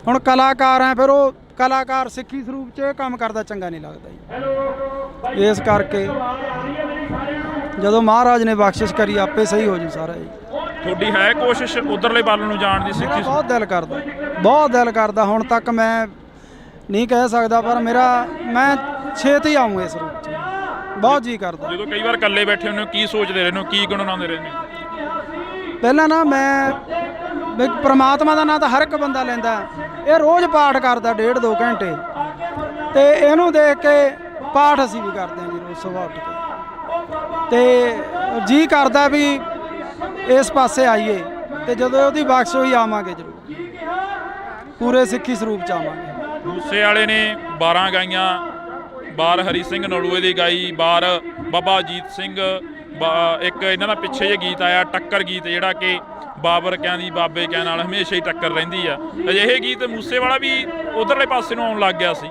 ਹੁਣ ਕਲਾਕਾਰ ਆ, ਫਿਰ ਉਹ ਕਲਾਕਾਰ ਸਿੱਖੀ ਸਰੂਪ 'ਚ ਇਹ ਕੰਮ ਕਰਦਾ ਚੰਗਾ ਨਹੀਂ ਲੱਗਦਾ ਜੀ। ਇਸ ਕਰਕੇ ਜਦੋਂ ਮਹਾਰਾਜ ਨੇ ਬਖਸ਼ਿਸ਼ ਕਰੀ ਆਪੇ ਸਹੀ ਹੋ ਜੂ ਸਾਰਾ ਜੀ। ਤੁਹਾਡੀ ਹੈ ਕੋਸ਼ਿਸ਼ ਉਧਰਲੇ ਵੱਲ ਨੂੰ ਜਾਣ ਦੀ? ਸਿੱਖੀ ਬਹੁਤ ਦਿਲ ਕਰਦਾ, ਹੁਣ ਤੱਕ ਮੈਂ ਨਹੀਂ ਕਹਿ ਸਕਦਾ, ਪਰ ਮੈਂ ਛੇਤੀ ਆਊਂ ਇਸ ਰੂਪ 'ਚ, ਬਹੁਤ ਜੀ ਕਰਦਾ। ਜਦੋਂ ਕਈ ਵਾਰ ਇਕੱਲੇ ਬੈਠੇ ਹੁੰਦੇ ਹੋ, ਕੀ ਸੋਚਦੇ ਰਹਿੰਦੇ ਹੋ, ਕੀ ਗੁਣਗੁਣਾਉਂਦੇ ਰਹਿੰਦੇ ਹੋ? ਪਹਿਲਾਂ ਨਾ ਮੈਂ ਪ੍ਰਮਾਤਮਾ ਦਾ ਨਾਂ ਤਾਂ ਹਰ ਇੱਕ ਬੰਦਾ ਲੈਂਦਾ, ਇਹ ਰੋਜ਼ ਪਾਠ ਕਰਦਾ 1.5-2 ਘੰਟੇ, ਤੇ ਇਹਨੂੰ ਦੇਖ ਕੇ ਪਾਠ ਅਸੀਂ ਵੀ ਕਰਦੇ ਹਾਂ ਜੀ ਰੋਜ਼ ਸੁਬਾਹ ਉੱਠ ਕੇ, ਤੇ ਜੀ ਕਰਦਾ ਵੀ ਇਸ ਪਾਸੇ ਆਈਏ, ਤੇ ਜਦੋਂ ਉਹਦੀ ਬਖਸ਼ ਹੋਈ ਆਵਾਂਗੇ ਜ਼ਰੂਰ, ਪੂਰੇ ਸਿੱਖੀ ਸਰੂਪ 'ਚ ਆਵਾਂਗੇ। ਮੂਸੇ ਵਾਲੇ ਨੇ 12 ਗਾਈਆਂ, ਬਾਰ ਹਰੀ ਸਿੰਘ ਨਲੂਏ ਦੀ ਗਾਈ, ਬਾਰ ਬਾਬਾ ਅਜੀਤ ਸਿੰਘ, ਇੱਕ ਇਹਨਾਂ ਦਾ ਪਿੱਛੇ ਜਿਹੇ ਗੀਤ ਆਇਆ ਟੱਕਰ ਗੀਤ, ਜਿਹੜਾ ਕਿ ਬਾਬਰ ਕਿਆਂ ਦੀ ਬਾਬੇ ਕਿਆਂ ਨਾਲ ਹਮੇਸ਼ਾ ਹੀ ਟੱਕਰ ਰਹਿੰਦੀ ਆ। ਅਜਿਹੇ ਗੀਤ ਮੂਸੇ ਵਾਲਾ ਵੀ ਉਧਰਲੇ ਪਾਸੇ ਨੂੰ ਆਉਣ ਲੱਗ ਗਿਆ ਸੀ।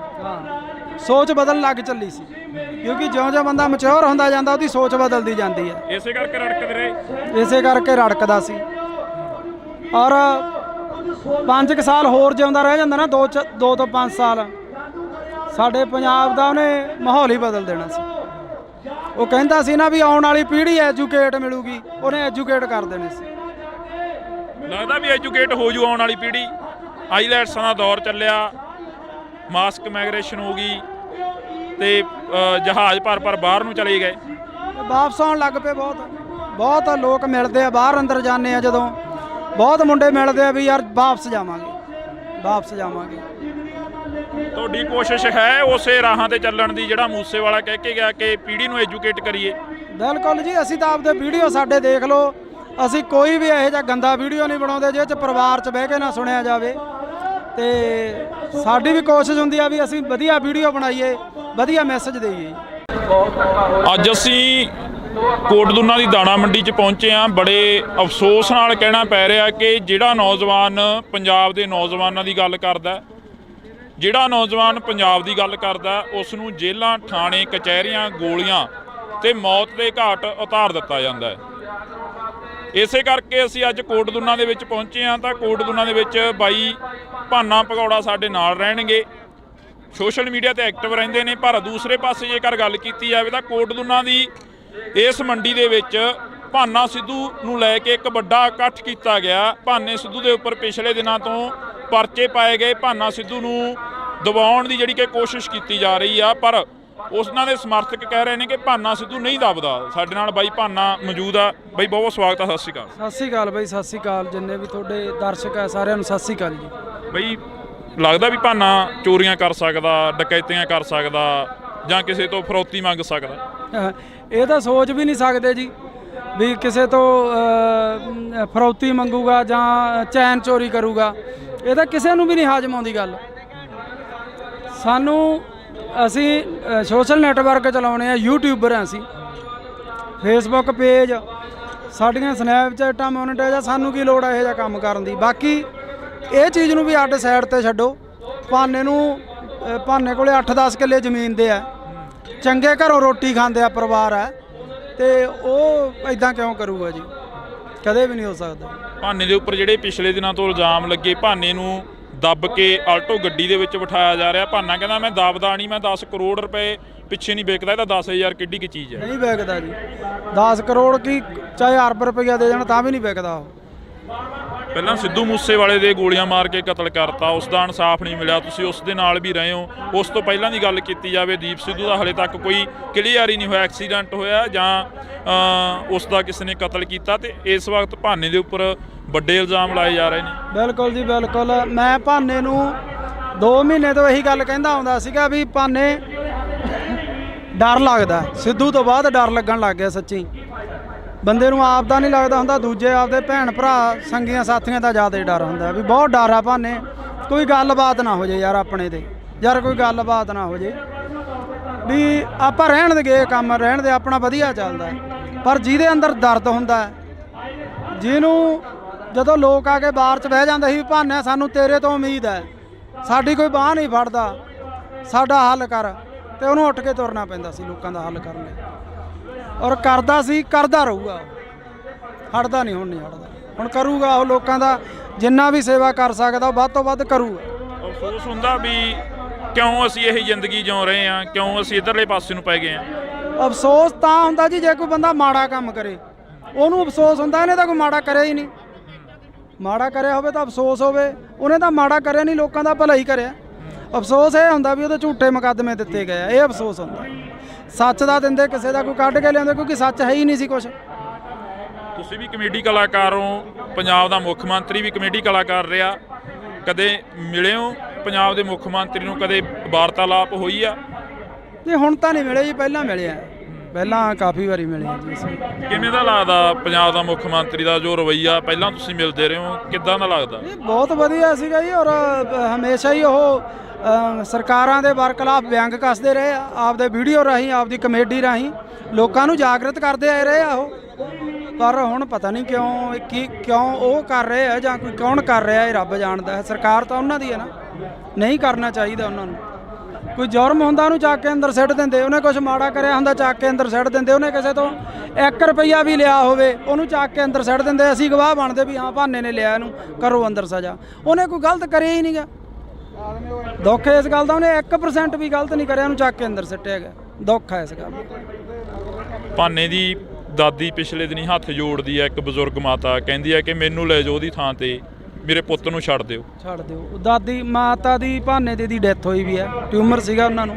ਸੋਚ ਬਦਲਣ ਲੱਗ ਚੱਲੀ ਸੀ, ਕਿਉਂਕਿ ਜਿਉਂ-ਜਿਉਂ ਬੰਦਾ ਮੈਚੁਰ ਹੁੰਦਾ ਜਾਂਦਾ ਉਹਦੀ ਸੋਚ ਬਦਲਦੀ ਜਾਂਦੀ ਹੈ। ਇਸੇ ਕਰਕੇ ਰੜਕਦੇ ਰਹੇ, ਇਸੇ ਕਰਕੇ ਰੜਕਦਾ ਸੀ। ਔਰ 5 ਸਾਲ ਹੋਰ ਜਿਉਂਦਾ ਰਹਿ ਜਾਂਦਾ ਨਾ, 2 ਤੋਂ 5 ਸਾਲ, ਸਾਡੇ ਪੰਜਾਬ ਦਾ ਉਹਨੇ ਮਾਹੌਲ ਹੀ ਬਦਲ ਦੇਣਾ ਸੀ। ਉਹ ਕਹਿੰਦਾ ਸੀ ਨਾ ਵੀ ਆਉਣ ਵਾਲੀ ਪੀੜ੍ਹੀ ਐਜੂਕੇਟ ਮਿਲੂਗੀ, ਉਹਨੇ ਐਜੂਕੇਟ ਕਰ ਦੇਣੇ ਸੀ। ਲੱਗਦਾ ਵੀ ਐਜੂਕੇਟ ਹੋ ਜੂ ਆਉਣ ਵਾਲੀ ਪੀੜ੍ਹੀ। ਆਈਲੈਟਸਾਂ ਦਾ ਦੌਰ ਚੱਲਿਆ, ਮਾਸਕ ਮਾਈਗ੍ਰੇਸ਼ਨ ਹੋ ਗਈ, ਤੇ ਜਹਾਜ਼ ਭਰ ਬਾਹਰ ਨੂੰ ਚਲੇ ਗਏ, ਵਾਪਸ ਆਉਣ ਲੱਗ ਪਏ। ਬਹੁਤ ਲੋਕ ਮਿਲਦੇ ਆ, ਬਾਹਰ ਅੰਦਰ ਜਾਂਦੇ ਆ ਜਦੋਂ, ਬਹੁਤ ਮੁੰਡੇ ਮਿਲਦੇ ਆ ਵੀ ਯਾਰ ਵਾਪਸ ਜਾਵਾਂਗੇ। ਤੁਹਾਡੀ ਕੋਸ਼ਿਸ਼ ਹੈ ਉਸੇ ਰਾਹਾਂ ਤੇ ਚੱਲਣ ਦੀ ਜਿਹੜਾ ਮੂਸੇ ਵਾਲਾ ਕਹਿ ਕੇ ਗਿਆ ਕਿ ਪੀੜ੍ਹੀ ਨੂੰ ਐਜੂਕੇਟ ਕਰੀਏ? ਬਿਲਕੁਲ ਜੀ, ਅਸੀਂ ਤਾਂ ਆਪਦੇ ਵੀਡੀਓ ਸਾਡੇ ਦੇਖ ਲਓ, ਅਸੀਂ ਕੋਈ ਵੀ ਇਹੋ ਜਿਹਾ ਗੰਦਾ ਵੀਡੀਓ ਨਹੀਂ ਬਣਾਉਂਦੇ ਜਿਹਦੇ 'ਚ ਪਰਿਵਾਰ 'ਚ ਬਹਿ ਕੇ ਨਾ ਸੁਣਿਆ ਜਾਵੇ। ਤੇ ਸਾਡੀ ਵੀ ਕੋਸ਼ਿਸ਼ ਹੁੰਦੀ ਆ ਵੀ ਅਸੀਂ ਵਧੀਆ ਵੀਡੀਓ ਬਣਾਈਏ, ਵਧੀਆ ਮੈਸੇਜ ਦੇਈਏ। ਅੱਜ ਅਸੀਂ ਕੋਟਦੁਨਾ ਦੀ ਦਾਣਾ ਮੰਡੀ 'ਚ ਪਹੁੰਚੇ ਹਾਂ। ਬੜੇ ਅਫਸੋਸ ਨਾਲ ਕਹਿਣਾ ਪੈ ਰਿਹਾ ਕਿ ਜਿਹੜਾ ਨੌਜਵਾਨ ਪੰਜਾਬ ਦੇ ਨੌਜਵਾਨਾਂ ਦੀ ਗੱਲ ਕਰਦਾ, ਜਿਹੜਾ ਨੌਜਵਾਨ ਪੰਜਾਬ ਦੀ ਗੱਲ ਕਰਦਾ, ਉਸ ਨੂੰ ਜੇਲ੍ਹਾਂ, ਥਾਣੇ, ਕਚਹਿਰੀਆਂ, ਗੋਲੀਆਂ ਤੇ ਮੌਤ ਦੇ ਘਾਟ ਉਤਾਰ ਦਿੱਤਾ ਜਾਂਦਾ ਹੈ। ਇਸੇ ਕਰਕੇ ਅਸੀਂ ਅੱਜ ਕੋਟਦੁਨਾ ਦੇ ਵਿੱਚ ਪਹੁੰਚੇ ਹਾਂ। ਤਾਂ ਕੋਟਦੁਨਾ ਦੇ ਵਿੱਚ ਬਾਈ ਭਾਨਾ ਭਗੌੜਾ ਸਾਡੇ ਨਾਲ ਰਹਿਣਗੇ, ਸੋਸ਼ਲ ਮੀਡੀਆ ਤੇ ਐਕਟਿਵ ਰਹਿੰਦੇ ਨੇ। ਪਰ ਦੂਸਰੇ ਪਾਸੇ ਜੇਕਰ ਗੱਲ ਕੀਤੀ ਜਾਵੇ ਤਾਂ ਕੋਟਦੁਨਾ ਦੀ ਇਸ ਮੰਡੀ ਦੇ ਵਿੱਚ ਭਾਨਾ ਸਿੱਧੂ ਨੂੰ ਲੈ ਕੇ ਇੱਕ ਵੱਡਾ ਇਕੱਠ ਕੀਤਾ ਗਿਆ। ਭਾਨੇ ਸਿੱਧੂ ਦੇ ਉੱਪਰ ਪਿਛਲੇ ਦਿਨਾਂ ਤੋਂ ਪਰਚੇ ਪਾਏ ਗਏ। ਭਾਨਾ ਸਿੱਧੂ ਨੂੰ ਦਬਾਉਣ ਦੀ ਜਿਹੜੀ ਕਿ ਕੋਸ਼ਿਸ਼ ਕੀਤੀ ਜਾ ਰਹੀ ਆ, ਪਰ ਉਹਨਾਂ ਦੇ ਸਮਰਥਕ ਕਹਿ ਰਹੇ ਨੇ ਕਿ ਭਾਨਾ ਸਿੱਧੂ ਨਹੀਂ ਦਬਦਾ। ਸਾਡੇ ਨਾਲ ਬਾਈ ਭਾਨਾ ਮੌਜੂਦ ਆ। ਬਾਈ ਬਹੁਤ ਬਹੁਤ ਸਵਾਗਤ ਆ। ਸਤਿ ਸ਼੍ਰੀ ਅਕਾਲ। ਸਤਿ ਸ਼੍ਰੀ ਅਕਾਲ ਬਾਈ, ਸਤਿ ਸ਼੍ਰੀ ਅਕਾਲ। ਜਿੰਨੇ ਵੀ ਤੁਹਾਡੇ ਦਰਸ਼ਕ ਆ ਸਾਰਿਆਂ ਨੂੰ ਸਤਿ ਸ਼੍ਰੀ ਅਕਾਲ ਜੀ। ਬਈ ਲੱਗਦਾ ਵੀ ਭਾਨਾ ਚੋਰੀਆਂ ਕਰ ਸਕਦਾ, ਡਕੈਤੀਆਂ ਕਰ ਸਕਦਾ ਜਾਂ ਕਿਸੇ ਤੋਂ ਫਰੌਤੀ ਮੰਗ ਸਕਦਾ? ਇਹ ਤਾਂ ਸੋਚ ਵੀ ਨਹੀਂ ਸਕਦੇ ਜੀ ਵੀ ਕਿਸੇ ਤੋਂ ਫਰੌਤੀ ਮੰਗੂਗਾ ਜਾਂ ਚੈਨ ਚੋਰੀ ਕਰੂਗਾ। ਇਹ ਤਾਂ ਕਿਸੇ ਨੂੰ ਵੀ ਨਹੀਂ ਹਾਜ਼ਮ ਆਉਂਦੀ ਗੱਲ। ਸਾਨੂੰ ਅਸੀਂ ਸੋਸ਼ਲ ਨੈਟਵਰਕ ਚਲਾਉਣੇ ਆ, ਯੂਟਿਊਬਰ ਆ ਅਸੀਂ, ਫੇਸਬੁੱਕ ਪੇਜ, ਸਾਡੀਆਂ ਸਨੈਪਚੈਟਾਂ ਮੋਨੀਟਾਈਜ਼ ਆ। ਸਾਨੂੰ ਕੀ ਲੋੜ ਆ ਇਹੋ ਜਿਹਾ ਕੰਮ ਕਰਨ ਦੀ? ਬਾਕੀ ਇਹ ਚੀਜ਼ ਨੂੰ ਵੀ ਅੱਡ ਸਾਈਡ ਤੇ ਛੱਡੋ। ਭਾਨੇ ਕੋਲੇ 8-10 ਕਿੱਲੇ ਜ਼ਮੀਨ ਦੇ ਆ, ਚੰਗੇ ਘਰੋਂ ਰੋਟੀ ਖਾਂਦੇ ਆ ਪਰਿਵਾਰ ਆ, ਤੇ ਉਹ ਇਦਾਂ ਕਿਉਂ ਕਰੂਗਾ ਜੀ? ਕਦੇ ਵੀ ਨਹੀਂ ਹੋ ਸਕਦਾ। ਭਾਨੇ ਦੇ ਉੱਪਰ ਜਿਹੜੇ ਪਿਛਲੇ ਦਿਨਾਂ ਤੋਂ ਇਲਜ਼ਾਮ ਲੱਗੇ, ਭਾਨੇ ਨੂੰ ਦੱਬ ਕੇ ਆਲਟੋ ਗੱਡੀ ਦੇ ਵਿੱਚ ਬਿਠਾਇਆ ਜਾ ਰਿਹਾ। ਭਾਨਾ ਕਹਿੰਦਾ ਮੈਂ ਦੱਬਦਾ ਨਹੀਂ, ਮੈਂ 10 ਕਰੋੜ ਰੁਪਏ ਪਿੱਛੇ ਨਹੀਂ ਵੇਚਦਾ। ਇਹ ਤਾਂ 10,000 ਕਿੱਡੀ ਕੀ ਚੀਜ਼ ਹੈ? ਨਹੀਂ ਵੇਚਦਾ ਜੀ। 10 ਕਰੋੜ ਕੀ ਚਾਹੇ ਅਰਬ ਰੁਪਈਆ ਦੇ ਜਾਣ ਤਾਂ ਵੀ ਨਹੀਂ ਵਿਕਦਾ ਉਹ। ਪਹਿਲਾਂ ਸਿੱਧੂ ਮੂਸੇਵਾਲੇ ਦੇ ਗੋਲੀਆਂ ਮਾਰ ਕੇ ਕਤਲ ਕਰਤਾ, ਉਸ ਦਾ ਇਨਸਾਫ ਨਹੀਂ ਮਿਲਿਆ। ਤੁਸੀਂ ਉਸ ਦੇ ਨਾਲ ਵੀ ਰਹੇ ਹੋ। ਉਸ ਤੋਂ ਪਹਿਲਾਂ ਦੀ ਗੱਲ ਕੀਤੀ ਜਾਵੇ, ਦੀਪ ਸਿੱਧੂ ਦਾ ਹਲੇ ਤੱਕ ਕੋਈ ਕਲੀਅਰ ਹੀ ਨਹੀਂ ਹੋਇਆ, ਐਕਸੀਡੈਂਟ ਹੋਇਆ ਜਾਂ ਉਸ ਦਾ ਕਿਸੇ ਨੇ ਕਤਲ ਕੀਤਾ। ਤੇ ਇਸ ਵਕਤ ਭਾਨੇ ਦੇ ਉੱਪਰ ਵੱਡੇ ਇਲਜ਼ਾਮ ਲਾਏ ਜਾ ਰਹੇ ਨੇ। ਬਿਲਕੁਲ ਜੀ ਬਿਲਕੁਲ। ਮੈਂ ਭਾਨੇ ਨੂੰ 2 ਮਹੀਨੇ ਤੋਂ ਇਹੀ ਗੱਲ ਕਹਿੰਦਾ ਆਉਂਦਾ ਸੀਗਾ ਵੀ ਭਾਨੇ ਡਰ ਲੱਗਦਾ। ਸਿੱਧੂ ਤੋਂ ਬਾਅਦ ਡਰ ਲੱਗਣ ਲੱਗ ਗਿਆ ਸੱਚੀ। ਬੰਦੇ ਨੂੰ ਆਪ ਦਾ ਨਹੀਂ ਲੱਗਦਾ ਹੁੰਦਾ, ਦੂਜੇ ਆਪਦੇ ਭੈਣ ਭਰਾ ਸੰਗੀਆਂ ਸਾਥੀਆਂ ਦਾ ਜ਼ਿਆਦਾ ਡਰ ਹੁੰਦਾ ਵੀ ਬਹੁਤ ਡਰ ਆ ਭਾਨੇ। ਕੋਈ ਗੱਲਬਾਤ ਨਾ ਹੋ ਜੇ ਯਾਰ ਆਪਣੇ ਤੇ, ਯਾਰ ਕੋਈ ਗੱਲਬਾਤ ਨਾ ਹੋ ਜੇ ਵੀ ਆਪਾਂ ਰਹਿਣ ਦੇ ਗਏ, ਕੰਮ ਰਹਿਣ ਦੇ, ਆਪਣਾ ਵਧੀਆ ਚੱਲਦਾ। ਪਰ ਜਿਹਦੇ ਅੰਦਰ ਦਰਦ ਹੁੰਦਾ, ਜਿਹਨੂੰ ਜਦੋਂ ਲੋਕ ਆ ਕੇ ਬਾਹਰ 'ਚ ਬਹਿ ਜਾਂਦੇ ਸੀ ਵੀ ਭਾਨੇ ਸਾਨੂੰ ਤੇਰੇ ਤੋਂ ਉਮੀਦ ਹੈ, ਸਾਡੀ ਕੋਈ ਬਾਂਹ ਨਹੀਂ ਫੜਦਾ, ਸਾਡਾ ਹੱਲ ਕਰ, ਤੇ ਉਹਨੂੰ ਉੱਠ ਕੇ ਤੁਰਨਾ ਪੈਂਦਾ ਸੀ ਲੋਕਾਂ ਦਾ ਹੱਲ ਕਰਨ ਲਈ। ਔਰ ਕਰਦਾ ਸੀ, ਕਰਦਾ ਰਹੂਗਾ, ਹਟਦਾ ਨਹੀਂ। ਹੁਣ ਨਹੀਂ ਹਟਦਾ, ਹੁਣ ਕਰੂਗਾ ਉਹ ਲੋਕਾਂ ਦਾ ਜਿੰਨਾ ਵੀ ਸੇਵਾ ਕਰ ਸਕਦਾ ਉਹ ਵੱਧ ਤੋਂ ਵੱਧ ਕਰੂਗਾ। ਅਫਸੋਸ ਹੁੰਦਾ ਵੀ ਕਿਉਂ ਅਸੀਂ ਇਹ ਜ਼ਿੰਦਗੀ ਜਿਉ ਰਹੇ ਹਾਂ, ਕਿਉਂ ਅਸੀਂ ਇੱਧਰਲੇ ਪਾਸੇ ਨੂੰ ਪੈ ਗਏ ਹਾਂ। ਅਫਸੋਸ ਤਾਂ ਹੁੰਦਾ ਜੀ ਜੇ ਕੋਈ ਬੰਦਾ ਮਾੜਾ ਕੰਮ ਕਰੇ, ਉਹਨੂੰ ਅਫਸੋਸ ਹੁੰਦਾ। ਇਹਨੇ ਤਾਂ ਕੋਈ ਮਾੜਾ ਕਰਿਆ ਹੀ ਨਹੀਂ। ਮਾੜਾ ਕਰਿਆ ਹੋਵੇ ਤਾਂ ਅਫਸੋਸ ਹੋਵੇ, ਉਹਨੇ ਤਾਂ ਮਾੜਾ ਕਰਿਆ ਨਹੀਂ, ਲੋਕਾਂ ਦਾ ਭਲਾ ਹੀ ਕਰਿਆ। ਅਫਸੋਸ ਇਹ ਹੁੰਦਾ ਵੀ ਉਹਦੇ ਝੂਠੇ ਮੁਕੱਦਮੇ ਦਿੱਤੇ ਗਏ ਆ, ਇਹ ਅਫਸੋਸ ਹੁੰਦਾ। ਸੱਚ ਦਾ ਦਿੰਦੇ ਕਿਸੇ ਦਾ ਕੋਈ ਕੱਢ ਕੇ ਲਿਆਉਂਦੇ, ਕਿਉਂਕਿ ਸੱਚ ਹੈ ਹੀ ਨਹੀਂ ਸੀ ਕੁਛ। ਤੁਸੀਂ ਵੀ ਕਮੇਡੀ ਕਲਾਕਾਰ ਹੋ, ਪੰਜਾਬ ਦਾ ਮੁੱਖ ਮੰਤਰੀ ਵੀ ਕਮੇਡੀ ਕਲਾਕਾਰ ਰਿਹਾ। ਕਦੇ ਮਿਲੇ ਹੋ ਪੰਜਾਬ ਦੇ ਮੁੱਖ ਮੰਤਰੀ ਨੂੰ? ਕਦੇ ਵਾਰਤਾਲਾਪ ਹੋਈ ਆ? ਨਹੀਂ ਹੁਣ ਤਾਂ ਨਹੀਂ ਮਿਲੇ ਜੀ, ਪਹਿਲਾਂ ਮਿਲੇ ਆ, ਪਹਿਲਾਂ ਕਾਫੀ ਵਾਰੀ ਮਿਲੇ ਆ ਜੀ ਅਸੀਂ। ਕਿਵੇਂ ਦਾ ਲੱਗਦਾ ਪੰਜਾਬ ਦਾ ਮੁੱਖ ਮੰਤਰੀ ਦਾ ਜੋ ਰਵੱਈਆ, ਪਹਿਲਾਂ ਤੁਸੀਂ ਮਿਲਦੇ ਰਹੇ ਹੋ, ਕਿੱਦਾਂ ਦਾ ਲੱਗਦਾ? ਇਹ ਬਹੁਤ ਵਧੀਆ ਸੀਗਾ ਜੀ। ਔਰ ਹਮੇਸ਼ਾ ਹੀ ਉਹ ਸਰਕਾਰਾਂ ਦੇ ਵਰਖਿਲਾਫ ਵਿਅੰਗ ਕੱਸਦੇ ਰਹੇ ਆ, ਆਪਦੇ ਵੀਡੀਓ ਰਾਹੀਂ, ਆਪਦੀ ਕਮੇਡੀ ਰਾਹੀਂ ਲੋਕਾਂ ਨੂੰ ਜਾਗਰਤ ਕਰਦੇ ਆਏ ਰਹੇ ਆ ਉਹ। ਪਰ ਹੁਣ ਪਤਾ ਨਹੀਂ ਕਿਉਂ ਉਹ ਕਰ ਰਹੇ ਆ ਜਾਂ ਕੋਈ ਕੌਣ ਕਰ ਰਿਹਾ, ਇਹ ਰੱਬ ਜਾਣਦਾ ਹੈ। ਸਰਕਾਰ ਤਾਂ ਉਹਨਾਂ ਦੀ ਹੈ ਨਾ, ਨਹੀਂ ਕਰਨਾ ਚਾਹੀਦਾ ਉਹਨਾਂ ਨੂੰ। ਕੋਈ ਜੁਰਮ ਹੁੰਦਾ ਉਹਨੂੰ ਚੱਕ ਕੇ ਅੰਦਰ ਸਿੱਟ ਦਿੰਦੇ, ਉਹਨੇ ਕੁਝ ਮਾੜਾ ਕਰਿਆ ਹੁੰਦਾ ਚੱਕ ਕੇ ਅੰਦਰ ਸਿੱਟ ਦਿੰਦੇ, ਉਹਨੇ ਕਿਸੇ ਤੋਂ 1 ਰੁਪਈਆ ਵੀ ਲਿਆ ਹੋਵੇ ਉਹਨੂੰ ਚੱਕ ਕੇ ਅੰਦਰ ਸਿੱਟ ਦਿੰਦੇ। ਅਸੀਂ ਗਵਾਹ ਬਣਦੇ ਵੀ ਹਾਂ ਭਾਨੇ ਨੇ ਲਿਆ, ਇਹਨੂੰ ਕਰੋ ਅੰਦਰ ਸਜ਼ਾ। ਉਹਨੇ ਕੋਈ ਗਲਤ ਕਰਿਆ ਹੀ ਨਹੀਂਗਾ। ਦੁੱਖ ਇਸ ਗੱਲ ਦਾ, ਉਹਨੇ 1% ਵੀ ਗਲਤ ਨਹੀਂ ਕਰਿਆ, ਉਹਨੂੰ ਚੱਕ ਕੇ ਅੰਦਰ ਸਿੱਟਿਆ ਗਿਆ। ਦੁੱਖ ਹੈ ਇਸ ਗੱਲ ਦਾ। ਭਾਨੇ ਦੀ ਦਾਦੀ ਪਿਛਲੇ ਦਿਨੀ ਹੱਥ ਜੋੜਦੀ ਹੈ, ਇੱਕ ਬਜ਼ੁਰਗ ਮਾਤਾ ਕਹਿੰਦੀ ਹੈ ਕਿ ਮੈਨੂੰ ਲੈ ਜਾਓ ਉਹਦੀ ਥਾਂ ਤੇ, ਮੇਰੇ ਪੁੱਤ ਨੂੰ ਛੱਡ ਦਿਓ। ਛੱਡ ਦਿਓ। ਦਾਦੀ ਮਾਤਾ ਦੀ ਭਾਨੇ ਦੀ ਡੈਥ ਹੋਈ ਵੀ ਹੈ, ਟਿਊਮਰ ਸੀਗਾ ਉਹਨਾਂ ਨੂੰ,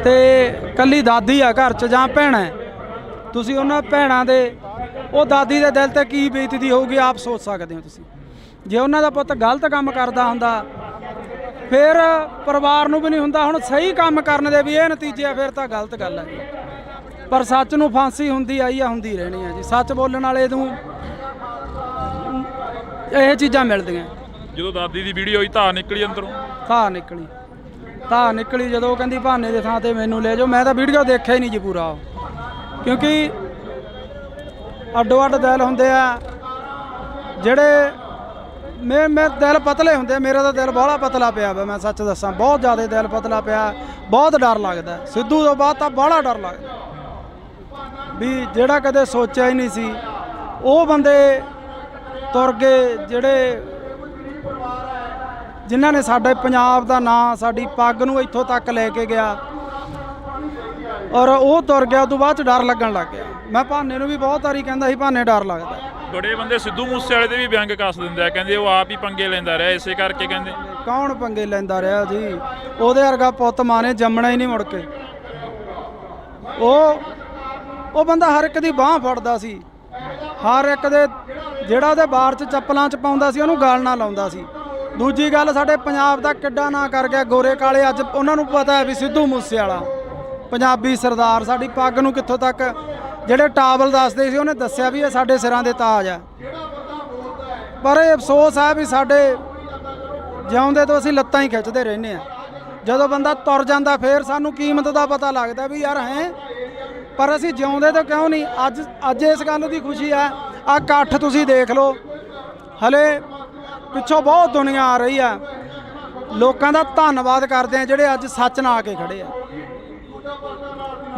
ਤੇ ਕੱਲੀ ਦਾਦੀ ਆ ਘਰ 'ਚ ਜਾਂ ਭੈਣਾਂ। ਤੁਸੀਂ ਉਹਨਾਂ ਭੈਣਾਂ ਦੇ, ਉਹ ਦਾਦੀ ਦੇ ਦਿਲ ਤੇ ਕੀ ਬੀਤਦੀ ਹੋਊਗੀ ਆਪ ਸੋਚ ਸਕਦੇ ਹੋ ਤੁਸੀਂ। ਜੇ ਉਹਨਾਂ ਦਾ ਪੁੱਤ ਗਲਤ ਕੰਮ ਕਰਦਾ ਹੁੰਦਾ ਫਿਰ ਪਰਿਵਾਰ ਨੂੰ ਵੀ ਨਹੀਂ ਹੁੰਦਾ। ਹੁਣ ਸਹੀ ਕੰਮ ਕਰਨ ਦੇ ਵੀ ਇਹ ਨਤੀਜੇ ਆ, ਫਿਰ ਤਾਂ ਗਲਤ ਗੱਲ ਹੈ। ਪਰ ਸੱਚ ਨੂੰ ਫਾਂਸੀ ਹੁੰਦੀ ਆਈ ਆ, ਹੁੰਦੀ ਰਹਿਣੀ ਆ ਜੀ। ਸੱਚ ਬੋਲਣ ਵਾਲੇ ਨੂੰ ਇਹ ਚੀਜ਼ਾਂ ਮਿਲਦੀਆਂ। ਜਦੋਂ ਦਾਦੀ ਦੀ ਵੀਡੀਓ ਹੋਈ ਧਾਰ ਨਿਕਲੀ ਅੰਦਰੋਂ? ਧਾਰ ਨਿਕਲੀ ਜਦੋਂ ਉਹ ਕਹਿੰਦੀ ਭਾਨੇ ਦੇ ਥਾਂ ਤੇ ਮੈਨੂੰ ਲੈ ਜਾਓ। ਮੈਂ ਤਾਂ ਵੀਡੀਓ ਦੇਖਿਆ ਹੀ ਨਹੀਂ ਜੀ ਪੂਰਾ, ਕਿਉਂਕਿ ਅੱਡੋ ਅੱਡ ਦਿਲ ਹੁੰਦੇ ਆ ਜਿਹੜੇ ਮੈਂ ਦਿਲ ਪਤਲੇ ਹੁੰਦੇ। ਮੇਰਾ ਤਾਂ ਦਿਲ ਬਾਹਲਾ ਪਤਲਾ ਪਿਆ ਵਾ, ਮੈਂ ਸੱਚ ਦੱਸਾਂ, ਬਹੁਤ ਜ਼ਿਆਦਾ ਦਿਲ ਪਤਲਾ ਪਿਆ। ਬਹੁਤ ਡਰ ਲੱਗਦਾ ਸਿੱਧੂ ਤੋਂ ਬਾਅਦ ਤਾਂ ਬਾਹਲਾ ਡਰ ਲੱਗਦਾ ਵੀ ਜਿਹੜਾ ਕਦੇ ਸੋਚਿਆ ਹੀ ਨਹੀਂ ਸੀ ਉਹ ਬੰਦੇ ਤੁਰ ਗਏ, ਜਿਹੜੇ ਜਿਨ੍ਹਾਂ ਨੇ ਸਾਡੇ ਪੰਜਾਬ ਦਾ ਨਾਂ, ਸਾਡੀ ਪੱਗ ਨੂੰ ਇੱਥੋਂ ਤੱਕ ਲੈ ਕੇ ਗਿਆ, ਔਰ ਉਹ ਤੁਰ ਗਿਆ। ਉਦੋਂ ਬਾਅਦ 'ਚ ਡਰ ਲੱਗਣ ਲੱਗ ਗਿਆ। ਮੈਂ ਭਾਨੇ ਨੂੰ ਵੀ ਬਹੁਤ ਵਾਰੀ ਕਹਿੰਦਾ ਸੀ ਭਾਨੇ ਡਰ ਲੱਗਦਾ। ਬੜੇ ਬੰਦੇ ਸਿੱਧੂ ਮੂਸੇਵਾਲੇ ਦੇ ਵੀ ਵਿਅੰਗ ਕੱਸ ਦਿੰਦੇ ਆ, ਕਹਿੰਦੇ ਉਹ ਆਪ ਹੀ ਪੰਗੇ ਲੈਂਦਾ ਰਿਹਾ, ਇਸੇ ਕਰਕੇ ਕਹਿੰਦੇ। ਕੌਣ ਪੰਗੇ ਲੈਂਦਾ ਰਿਹਾ ਜੀ? ਉਹਦੇ ਵਰਗਾ ਪੁੱਤ ਮਾਂ ਨੇ ਜੰਮਣਾ ਹੀ ਨਹੀਂ ਮੁੜ ਕੇ। ਉਹ ਬੰਦਾ ਹਰ ਇੱਕ ਦੀ ਬਾਂਹ ਫੜਦਾ ਸੀ, ਹਰ ਇੱਕ ਦੇ ਜਿਹੜਾ ਉਹਦੇ ਬਾਰ 'ਚ ਚੱਪਲਾਂ 'ਚ ਪਾਉਂਦਾ ਸੀ ਉਹਨੂੰ ਗਾਲ ਨਾ ਲਾਉਂਦਾ ਸੀ। ਦੂਜੀ ਗੱਲ, ਸਾਡੇ ਪੰਜਾਬ ਦਾ ਕਿੱਡਾ ਨਾਂ ਕਰ ਗਿਆ ਗੋਰੇ ਕਾਲੇ। ਅੱਜ ਉਹਨਾਂ ਨੂੰ ਪਤਾ ਹੈ ਵੀ ਸਿੱਧੂ ਮੂਸੇਵਾਲਾ ਪੰਜਾਬੀ ਸਰਦਾਰ, ਸਾਡੀ ਪੱਗ ਨੂੰ ਕਿੱਥੋਂ ਤੱਕ, ਜਿਹੜੇ ਟਾਵਲ ਦੱਸਦੇ ਸੀ ਉਹਨੇ ਦੱਸਿਆ ਵੀ ਇਹ ਸਾਡੇ ਸਿਰਾਂ ਦੇ ਤਾਜ ਆ। ਪਰ ਇਹ ਅਫਸੋਸ ਹੈ ਵੀ ਸਾਡੇ ਜਿਉਂਦੇ ਤੋਂ ਅਸੀਂ ਲੱਤਾਂ ਹੀ ਖਿੱਚਦੇ ਰਹਿੰਦੇ ਆ। ਜਦੋਂ ਬੰਦਾ ਤੁਰ ਜਾਂਦਾ ਫਿਰ ਸਾਨੂੰ ਕੀਮਤ ਦਾ ਪਤਾ ਲੱਗਦਾ ਵੀ ਯਾਰ ਹੈ, ਪਰ ਅਸੀਂ ਜਿਉਂਦੇ ਤੋਂ ਕਿਉਂ ਨਹੀਂ। ਅੱਜ ਇਸ ਗੱਲ ਦੀ ਖੁਸ਼ੀ ਆ। ਆਹ ਇਕੱਠ ਤੁਸੀਂ ਦੇਖ ਲਓ, ਹਲੇ ਪਿੱਛੋਂ ਬਹੁਤ ਦੁਨੀਆ ਆ ਰਹੀ ਆ। ਲੋਕਾਂ ਦਾ ਧੰਨਵਾਦ ਕਰਦੇ ਆ ਜਿਹੜੇ ਅੱਜ ਸੱਚ ਨਾਲ ਆ ਕੇ ਖੜੇ ਆ।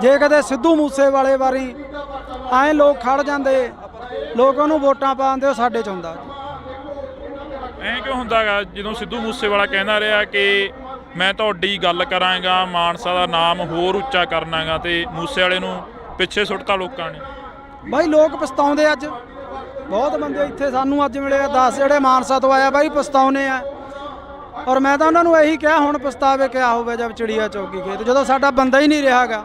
ਜੇ ਕਦੇ ਸਿੱਧੂ ਮੂਸੇਵਾਲੇ ਵਾਰੀ ਐਂ ਲੋਕ ਖੜ ਜਾਂਦੇ, ਲੋਕ ਉਹਨੂੰ ਵੋਟਾਂ ਪਾਉਂਦੇ, ਉਹ ਸਾਡੇ 'ਚ ਹੁੰਦਾ। ਐਂ ਕਿਉਂ ਹੁੰਦਾ ਗਾ ਜਦੋਂ ਸਿੱਧੂ ਮੂਸੇਵਾਲਾ ਕਹਿੰਦਾ ਰਿਹਾ ਕਿ ਮੈਂ ਤੁਹਾਡੀ ਗੱਲ ਕਰਾਂਗਾ, ਮਾਨਸਾ ਦਾ ਨਾਮ ਹੋਰ ਉੱਚਾ ਕਰਨਾਗਾ, ਤੇ ਮੂਸੇਵਾਲੇ ਨੂੰ ਪਿੱਛੇ ਸੁੱਟਤਾ ਲੋਕਾਂ ਨੇ? ਬਾਈ ਲੋਕ ਪਛਤਾਉਂਦੇ। ਅੱਜ ਬਹੁਤ ਬੰਦੇ ਇੱਥੇ ਸਾਨੂੰ ਅੱਜ ਮਿਲੇ 10 ਜਿਹੜੇ ਮਾਨਸਾ ਤੋਂ ਆਇਆ ਬਾਈ ਪਛਤਾਉਨੇ ਆ। ਔਰ ਮੈਂ ਤਾਂ ਉਹਨਾਂ ਨੂੰ ਇਹੀ ਕਿਹਾ ਹੁਣ ਪਛਤਾਵੇ ਕਿਆ ਹੋਵੇ ਜਦ ਚਿੜੀਆ ਚੌਕੀ ਖੇਤ, ਜਦੋਂ ਸਾਡਾ ਬੰਦਾ ਹੀ ਨਹੀਂ ਰਿਹਾਗਾ।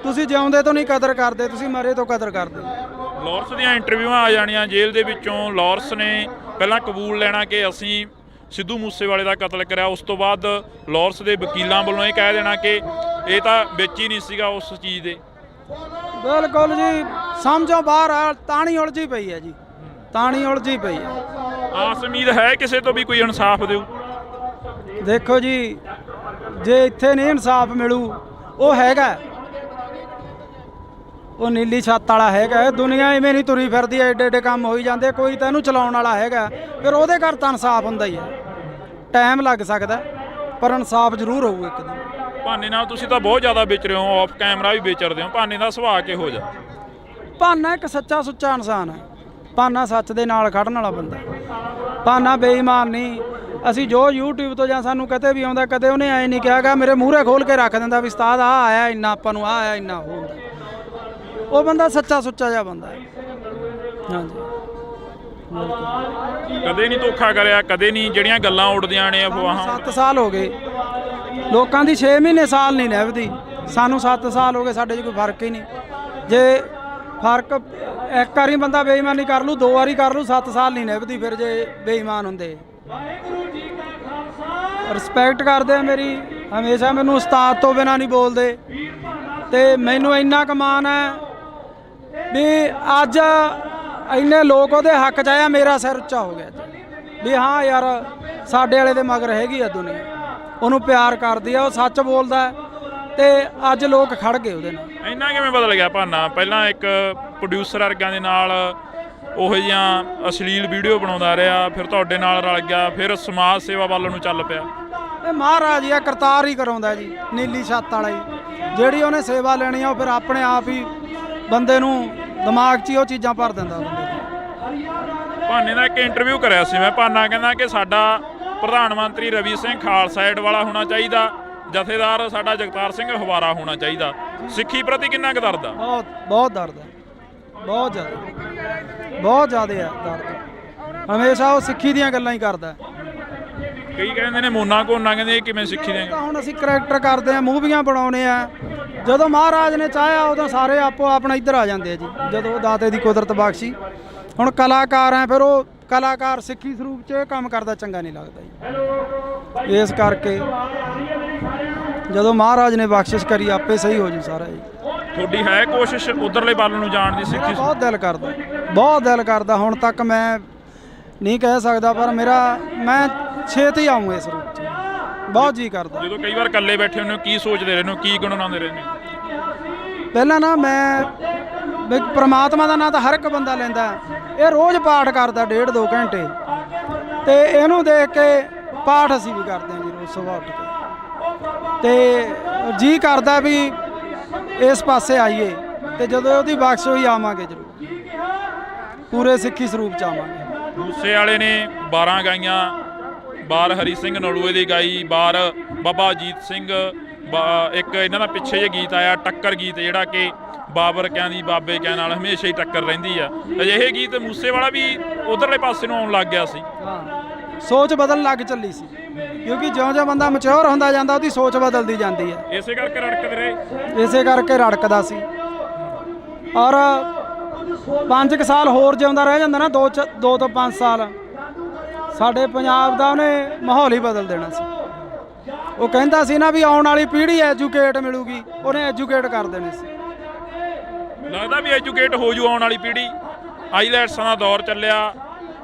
ਤੁਸੀਂ ਜਿਉਂਦੇ ਤੋਂ ਨਹੀਂ ਕਦਰ ਕਰਦੇ, ਤੁਸੀਂ ਮਰੇ ਤੋਂ ਕਦਰ ਕਰਦੇ। ਲਾਰੈਂਸ ਦੀਆਂ ਇੰਟਰਵਿਊਆਂ ਆ ਜਾਣੀਆਂ ਜੇਲ੍ਹ ਦੇ ਵਿੱਚੋਂ। ਲਾਰੈਂਸ ਨੇ ਪਹਿਲਾਂ ਕਬੂਲ ਲੈਣਾ ਕਿ ਅਸੀਂ ਸਿੱਧੂ ਮੂਸੇਵਾਲੇ ਦਾ ਕਤਲ ਕਰਿਆ, ਉਸ ਤੋਂ ਬਾਅਦ ਲਾਰੈਂਸ ਦੇ ਵਕੀਲਾਂ ਵੱਲੋਂ ਇਹ ਕਹਿ ਦੇਣਾ ਕਿ ਇਹ ਤਾਂ ਵਿੱਚ ਹੀ ਨਹੀਂ ਸੀਗਾ ਉਸ ਚੀਜ਼ ਦੇ। ਬਿਲਕੁਲ ਜੀ, ਸਮਝੋ ਬਾਹਰ ਆ। ਤਾਣੀ ਉਲਝੀ ਪਈ ਹੈ ਜੀ, ਤਾਣੀ ਉਲਝੀ ਪਈ ਹੈ। ਆਸ ਉਮੀਦ ਹੈ ਕਿਸੇ ਤੋਂ ਵੀ ਕੋਈ ਇਨਸਾਫ ਦਿਓ? ਦੇਖੋ ਜੀ, ਜੇ ਇੱਥੇ ਨਹੀਂ ਇਨਸਾਫ ਮਿਲੂ, ਉਹ ਹੈਗਾ, ਉਹ ਨੀਲੀ ਛੱਤ ਵਾਲਾ ਹੈਗਾ। ਦੁਨੀਆ ਇਵੇਂ ਨਹੀਂ ਤੁਰੀ ਫਿਰਦੀ, ਐਡੇ ਐਡੇ ਕੰਮ ਹੋਈ ਜਾਂਦੇ। ਕੋਈ ਤਾਂ ਇਹਨੂੰ ਚਲਾਉਣ ਵਾਲਾ ਹੈਗਾ, ਫਿਰ ਉਹਦੇ ਘਰ ਤਾਂ ਇਨਸਾਫ ਹੁੰਦਾ ਹੀ ਹੈ। ਟਾਈਮ ਲੱਗ ਸਕਦਾ ਪਰ ਇਨਸਾਫ ਜ਼ਰੂਰ ਹੋਊ ਇੱਕ ਦਿਨ। ਭਾਨੇ ਨਾਲ ਤੁਸੀਂ ਤਾਂ ਬਹੁਤ ਜ਼ਿਆਦਾ ਵਿਚ ਰਹੇ ਹੋ, ਆਫ ਕੈਮਰਾ ਵੀ ਵਿਚਰਦੇ ਹੋ। ਭਾਨੇ ਦਾ ਸੁਭਾਅ ਕਿਹੋ ਜਿਹਾ? ਭਾਨਾ ਇੱਕ ਸੱਚਾ ਸੁੱਚਾ ਇਨਸਾਨ ਹੈ। ਭਾਨਾ ਸੱਚ ਦੇ ਨਾਲ ਖੜਨ ਵਾਲਾ ਬੰਦਾ। ਭਾਨਾ ਬੇਈਮਾਨ ਨਹੀਂ। ਅਸੀਂ ਜੋ YouTube ਤੋਂ ਜਾਂ ਸਾਨੂੰ ਕਦੇ ਵੀ ਆਉਂਦਾ, ਕਦੇ ਉਹਨੇ ਐਂ ਨਹੀਂ ਕਿਹਾਗਾ ਮੇਰੇ ਮੂਹਰੇ ਖੋਲ ਕੇ ਰੱਖ ਦਿੰਦਾ ਵੀ ਉਸਤਾਦ ਆ ਆਇਆ ਇੰਨਾ, ਆਪਾਂ ਨੂੰ ਆ ਆਇਆ ਇੰਨਾ ਉਹ ਹੁੰਦਾ। ਉਹ ਬੰਦਾ ਸੱਚਾ ਸੁੱਚਾ ਜਿਹਾ ਬੰਦਾ ਹੈ। ਹਾਂਜੀ, ਕਦੇ ਨਹੀਂ ਧੋਖਾ ਕਰਿਆ, ਕਦੇ ਨਹੀਂ ਜਿਹੜੀਆਂ ਗੱਲਾਂ ਉੱਡਦੀਆਂ ਨੇ ਅਫਵਾਹਾਂ। 7 ਸਾਲ ਹੋ ਗਏ ਲੋਕਾਂ ਦੀ, 6 ਮਹੀਨੇ ਸਾਲ ਨਹੀਂ ਨਿਭਦੀ। ਸਾਨੂੰ 7 ਸਾਲ ਹੋ ਗਏ, ਸਾਡੇ 'ਚ ਕੋਈ ਫਰਕ ਹੀ ਨਹੀਂ। ਜੇ ਫਰਕ ਇੱਕ ਵਾਰੀ ਬੰਦਾ ਬੇਈਮਾਨੀ ਕਰ ਲੂ, 2 ਵਾਰੀ ਕਰ ਲੂ, 7 ਸਾਲ ਨਹੀਂ ਨਿਭਦੀ ਫਿਰ ਜੇ ਬੇਈਮਾਨ ਹੁੰਦੇ। ਰਿਸਪੈਕਟ ਕਰਦੇ ਆ ਮੇਰੀ, ਹਮੇਸ਼ਾ ਮੈਨੂੰ ਉਸਤਾਦ ਤੋਂ ਬਿਨਾਂ ਨਹੀਂ ਬੋਲਦੇ। ਤੇ ਮੈਨੂੰ ਇੰਨਾ ਕੁ ਮਾਣ ਹੈ ਵੀ ਅੱਜ ਇੰਨੇ ਲੋਕ ਉਹਦੇ ਹੱਕ 'ਚ ਆਇਆ, ਮੇਰਾ ਸਿਰ ਉੱਚਾ ਹੋ ਗਿਆ ਵੀ ਹਾਂ ਯਾਰ ਸਾਡੇ ਵਾਲੇ ਦੇ ਮਗਰ ਹੈਗੀ ਆ ਦੁਨੀਆ, ਉਹਨੂੰ ਪਿਆਰ ਕਰਦੀ ਆ, ਉਹ ਸੱਚ ਬੋਲਦਾ ਤੇ ਅੱਜ ਲੋਕ ਖੜ ਗਏ ਉਹਦੇ ਨਾਲ। ਇੰਨਾ ਕਿਵੇਂ ਬਦਲ ਗਿਆ ਭਾਨਾ? ਪਹਿਲਾਂ ਇੱਕ ਪ੍ਰੋਡਿਊਸਰ ਵਰਗਾਂ ਦੇ ਨਾਲ ਉਹੋ ਜਿਹੀਆਂ ਅਸ਼ਲੀਲ ਵੀਡੀਓ ਬਣਾਉਂਦਾ ਰਿਹਾ, ਫਿਰ ਤੁਹਾਡੇ ਨਾਲ ਰਲ ਗਿਆ, ਫਿਰ ਸਮਾਜ ਸੇਵਾ ਵੱਲ ਨੂੰ ਚੱਲ ਪਿਆ। ਇਹ ਮਹਾਰਾਜ ਆ, ਕਰਤਾਰ ਹੀ ਕਰਾਉਂਦਾ ਜੀ, ਨੀਲੀ ਛੱਤ ਵਾਲਾ ਹੀ। ਜਿਹੜੀ ਉਹਨੇ ਸੇਵਾ ਲੈਣੀ ਆ ਉਹ ਫਿਰ ਆਪਣੇ ਆਪ ਹੀ ਬੰਦੇ ਨੂੰ ਦਿਮਾਗ 'ਚ ਹੀ ਉਹ ਚੀਜ਼ਾਂ ਭਰ ਦਿੰਦਾ ਬੰਦੇ। ਭਾਨੇ ਦਾ ਇੱਕ ਇੰਟਰਵਿਊ ਕਰਿਆ ਸੀ ਮੈਂ। ਭਾਨਾ ਕਹਿੰਦਾ ਕਿ ਸਾਡਾ ਪ੍ਰਧਾਨ ਮੰਤਰੀ ਰਵੀ ਸਿੰਘ ਖਾਲਸਾ ਏਡ ਵਾਲਾ ਹੋਣਾ ਚਾਹੀਦਾ, ਜਥੇਦਾਰ ਸਾਡਾ ਜਗਤਾਰ ਸਿੰਘ ਹਵਾਰਾ ਹੋਣਾ ਚਾਹੀਦਾ। ਸਿੱਖੀ ਪ੍ਰਤੀ ਕਿੰਨਾ ਕੁ ਦਰਦ ਆ? ਬਹੁਤ ਦਰਦ ਹੈ, ਬਹੁਤ ਜ਼ਿਆਦਾ ਹੈ ਦਰਦ। ਹਮੇਸ਼ਾ ਉਹ ਸਿੱਖੀ ਦੀਆਂ ਗੱਲਾਂ ਹੀ ਕਰਦਾ। ਕਈ ਕਹਿੰਦੇ ਨੇ ਮੋਨਾ ਕੋਨਾ, ਕਹਿੰਦੇ ਇਹ ਕਿਵੇਂ ਸਿੱਖੀ ਦੇ? ਹੁਣ ਅਸੀਂ ਕਰੈਕਟਰ ਕਰਦੇ ਆ, ਮੂਵੀਆਂ ਬਣਾਉਣੇ ਆ। ਜਦੋਂ ਮਹਾਰਾਜ ਨੇ ਚਾਹਿਆ ਉਦੋਂ ਸਾਰੇ ਆਪੋ ਆਪਣਾ ਇੱਧਰ ਆ ਜਾਂਦੇ ਆ ਜੀ, ਜਦੋਂ ਦਾਤੇ ਦੀ ਕੁਦਰਤ ਬਖਸ਼ੀ। ਹੁਣ ਕਲਾਕਾਰ ਆ, ਫਿਰ ਉਹ ਕਲਾਕਾਰ ਸਿੱਖੀ ਸਰੂਪ 'ਚ ਇਹ ਕੰਮ ਕਰਦਾ ਚੰਗਾ ਨਹੀਂ ਲੱਗਦਾ ਜੀ। ਇਸ ਕਰਕੇ ਜਦੋਂ ਮਹਾਰਾਜ ਨੇ ਬਖਸ਼ਿਸ਼ ਕਰੀ ਆਪੇ ਸਹੀ ਹੋ ਜੂ ਸਾਰਾ ਜੀ। ਤੁਹਾਡੀ ਹੈ ਕੋਸ਼ਿਸ਼ ਉਧਰਲੇ ਵੱਲ ਨੂੰ ਜਾਣ ਦੀ? ਸਿੱਖੀ ਬਹੁਤ ਦਿਲ ਕਰਦਾ, ਬਹੁਤ ਦਿਲ ਕਰਦਾ। ਹੁਣ ਤੱਕ ਮੈਂ ਨਹੀਂ ਕਹਿ ਸਕਦਾ, ਪਰ ਮੈਂ ਛੇਤੀ ਆਊਂ ਇਸ ਰੂਪ 'ਚ, ਬਹੁਤ ਜੀ ਕਰਦਾ। ਜਦੋਂ ਕਈ ਵਾਰ ਇਕੱਲੇ ਬੈਠੇ ਹੁੰਦੇ ਹੋ ਕੀ ਸੋਚਦੇ ਰਹਿੰਦੇ ਹੋ, ਕੀ ਗੁਣਗੁਣਾਉਂਦੇ ਰਹਿੰਦੇ ਹੋ? ਪਹਿਲਾਂ ਨਾ ਮੈਂ ਵੀ ਪ੍ਰਮਾਤਮਾ ਦਾ ਨਾਂ ਤਾਂ ਹਰ ਇੱਕ ਬੰਦਾ ਲੈਂਦਾ, ਇਹ ਰੋਜ਼ ਪਾਠ ਕਰਦਾ 1.5-2 ਘੰਟੇ, ਤੇ ਇਹਨੂੰ ਦੇਖ ਕੇ ਪਾਠ ਅਸੀਂ ਵੀ ਕਰਦੇ ਹਾਂ ਜੀ ਰੋਜ਼ ਸੁਬਾਹ ਉੱਠ ਕੇ, ਤੇ ਜੀ ਕਰਦਾ ਵੀ ਇਸ ਪਾਸੇ ਆਈਏ, ਤੇ ਜਦੋਂ ਉਹਦੀ ਬਖਸ਼ ਹੋਈ ਆਵਾਂਗੇ ਜ਼ਰੂਰ, ਪੂਰੇ ਸਿੱਖੀ ਸਰੂਪ 'ਚ ਆਵਾਂਗੇ। ਮੂਸੇ ਵਾਲੇ ਨੇ 12 ਗਾਈਆਂ, ਬਾਰ ਹਰੀ ਸਿੰਘ ਨਲੂਏ ਦੀ ਗਾਈ, ਬਾਰ ਬਾਬਾ ਅਜੀਤ ਸਿੰਘ, ਇੱਕ ਇਹਨਾਂ ਦਾ ਪਿੱਛੇ ਜਿਹੇ ਗੀਤ ਆਇਆ ਟੱਕਰ ਗੀਤ, ਜਿਹੜਾ ਕਿ ਬਾਬਰ ਕਿਆਂ ਦੀ ਬਾਬੇ ਕਿਆਂ ਨਾਲ ਹਮੇਸ਼ਾ ਹੀ ਟੱਕਰ ਰਹਿੰਦੀ ਆ। ਅਜਿਹੇ ਗੀਤ ਮੂਸੇ ਵਾਲਾ ਵੀ ਉਧਰਲੇ ਪਾਸੇ ਨੂੰ ਆਉਣ ਲੱਗ ਗਿਆ ਸੀ। ਸੋਚ ਬਦਲਣ ਲੱਗ ਚੱਲੀ ਸੀ, ਕਿਉਂਕਿ ਜਿਉਂ-ਜਿਉਂ ਬੰਦਾ ਮੈਚੁਰ ਹੁੰਦਾ ਜਾਂਦਾ ਉਹਦੀ ਸੋਚ ਬਦਲਦੀ ਜਾਂਦੀ ਹੈ। ਇਸੇ ਕਰਕੇ ਰੜਕਦੇ ਰਹੇ, ਇਸੇ ਕਰਕੇ ਰੜਕਦਾ ਸੀ। ਔਰ 5 ਸਾਲ ਹੋਰ ਜਿਉਂਦਾ ਰਹਿ ਜਾਂਦਾ ਨਾ, 2 ਤੋਂ 5 ਸਾਲ, ਸਾਡੇ ਪੰਜਾਬ ਦਾ ਉਹਨੇ ਮਾਹੌਲ ਹੀ ਬਦਲ ਦੇਣਾ ਸੀ। ਉਹ ਕਹਿੰਦਾ ਸੀ ਨਾ ਵੀ ਆਉਣ ਵਾਲੀ ਪੀੜ੍ਹੀ ਐਜੂਕੇਟ ਮਿਲੂਗੀ, ਉਹਨੇ ਐਜੂਕੇਟ ਕਰ ਦੇਣੀ ਸੀ। ਲੱਗਦਾ ਵੀ ਐਜੂਕੇਟ ਹੋ ਜੂ ਆਉਣ ਵਾਲੀ ਪੀੜ੍ਹੀ। ਆਈਲੈਟਸਾਂ ਦਾ ਦੌਰ ਚੱਲਿਆ,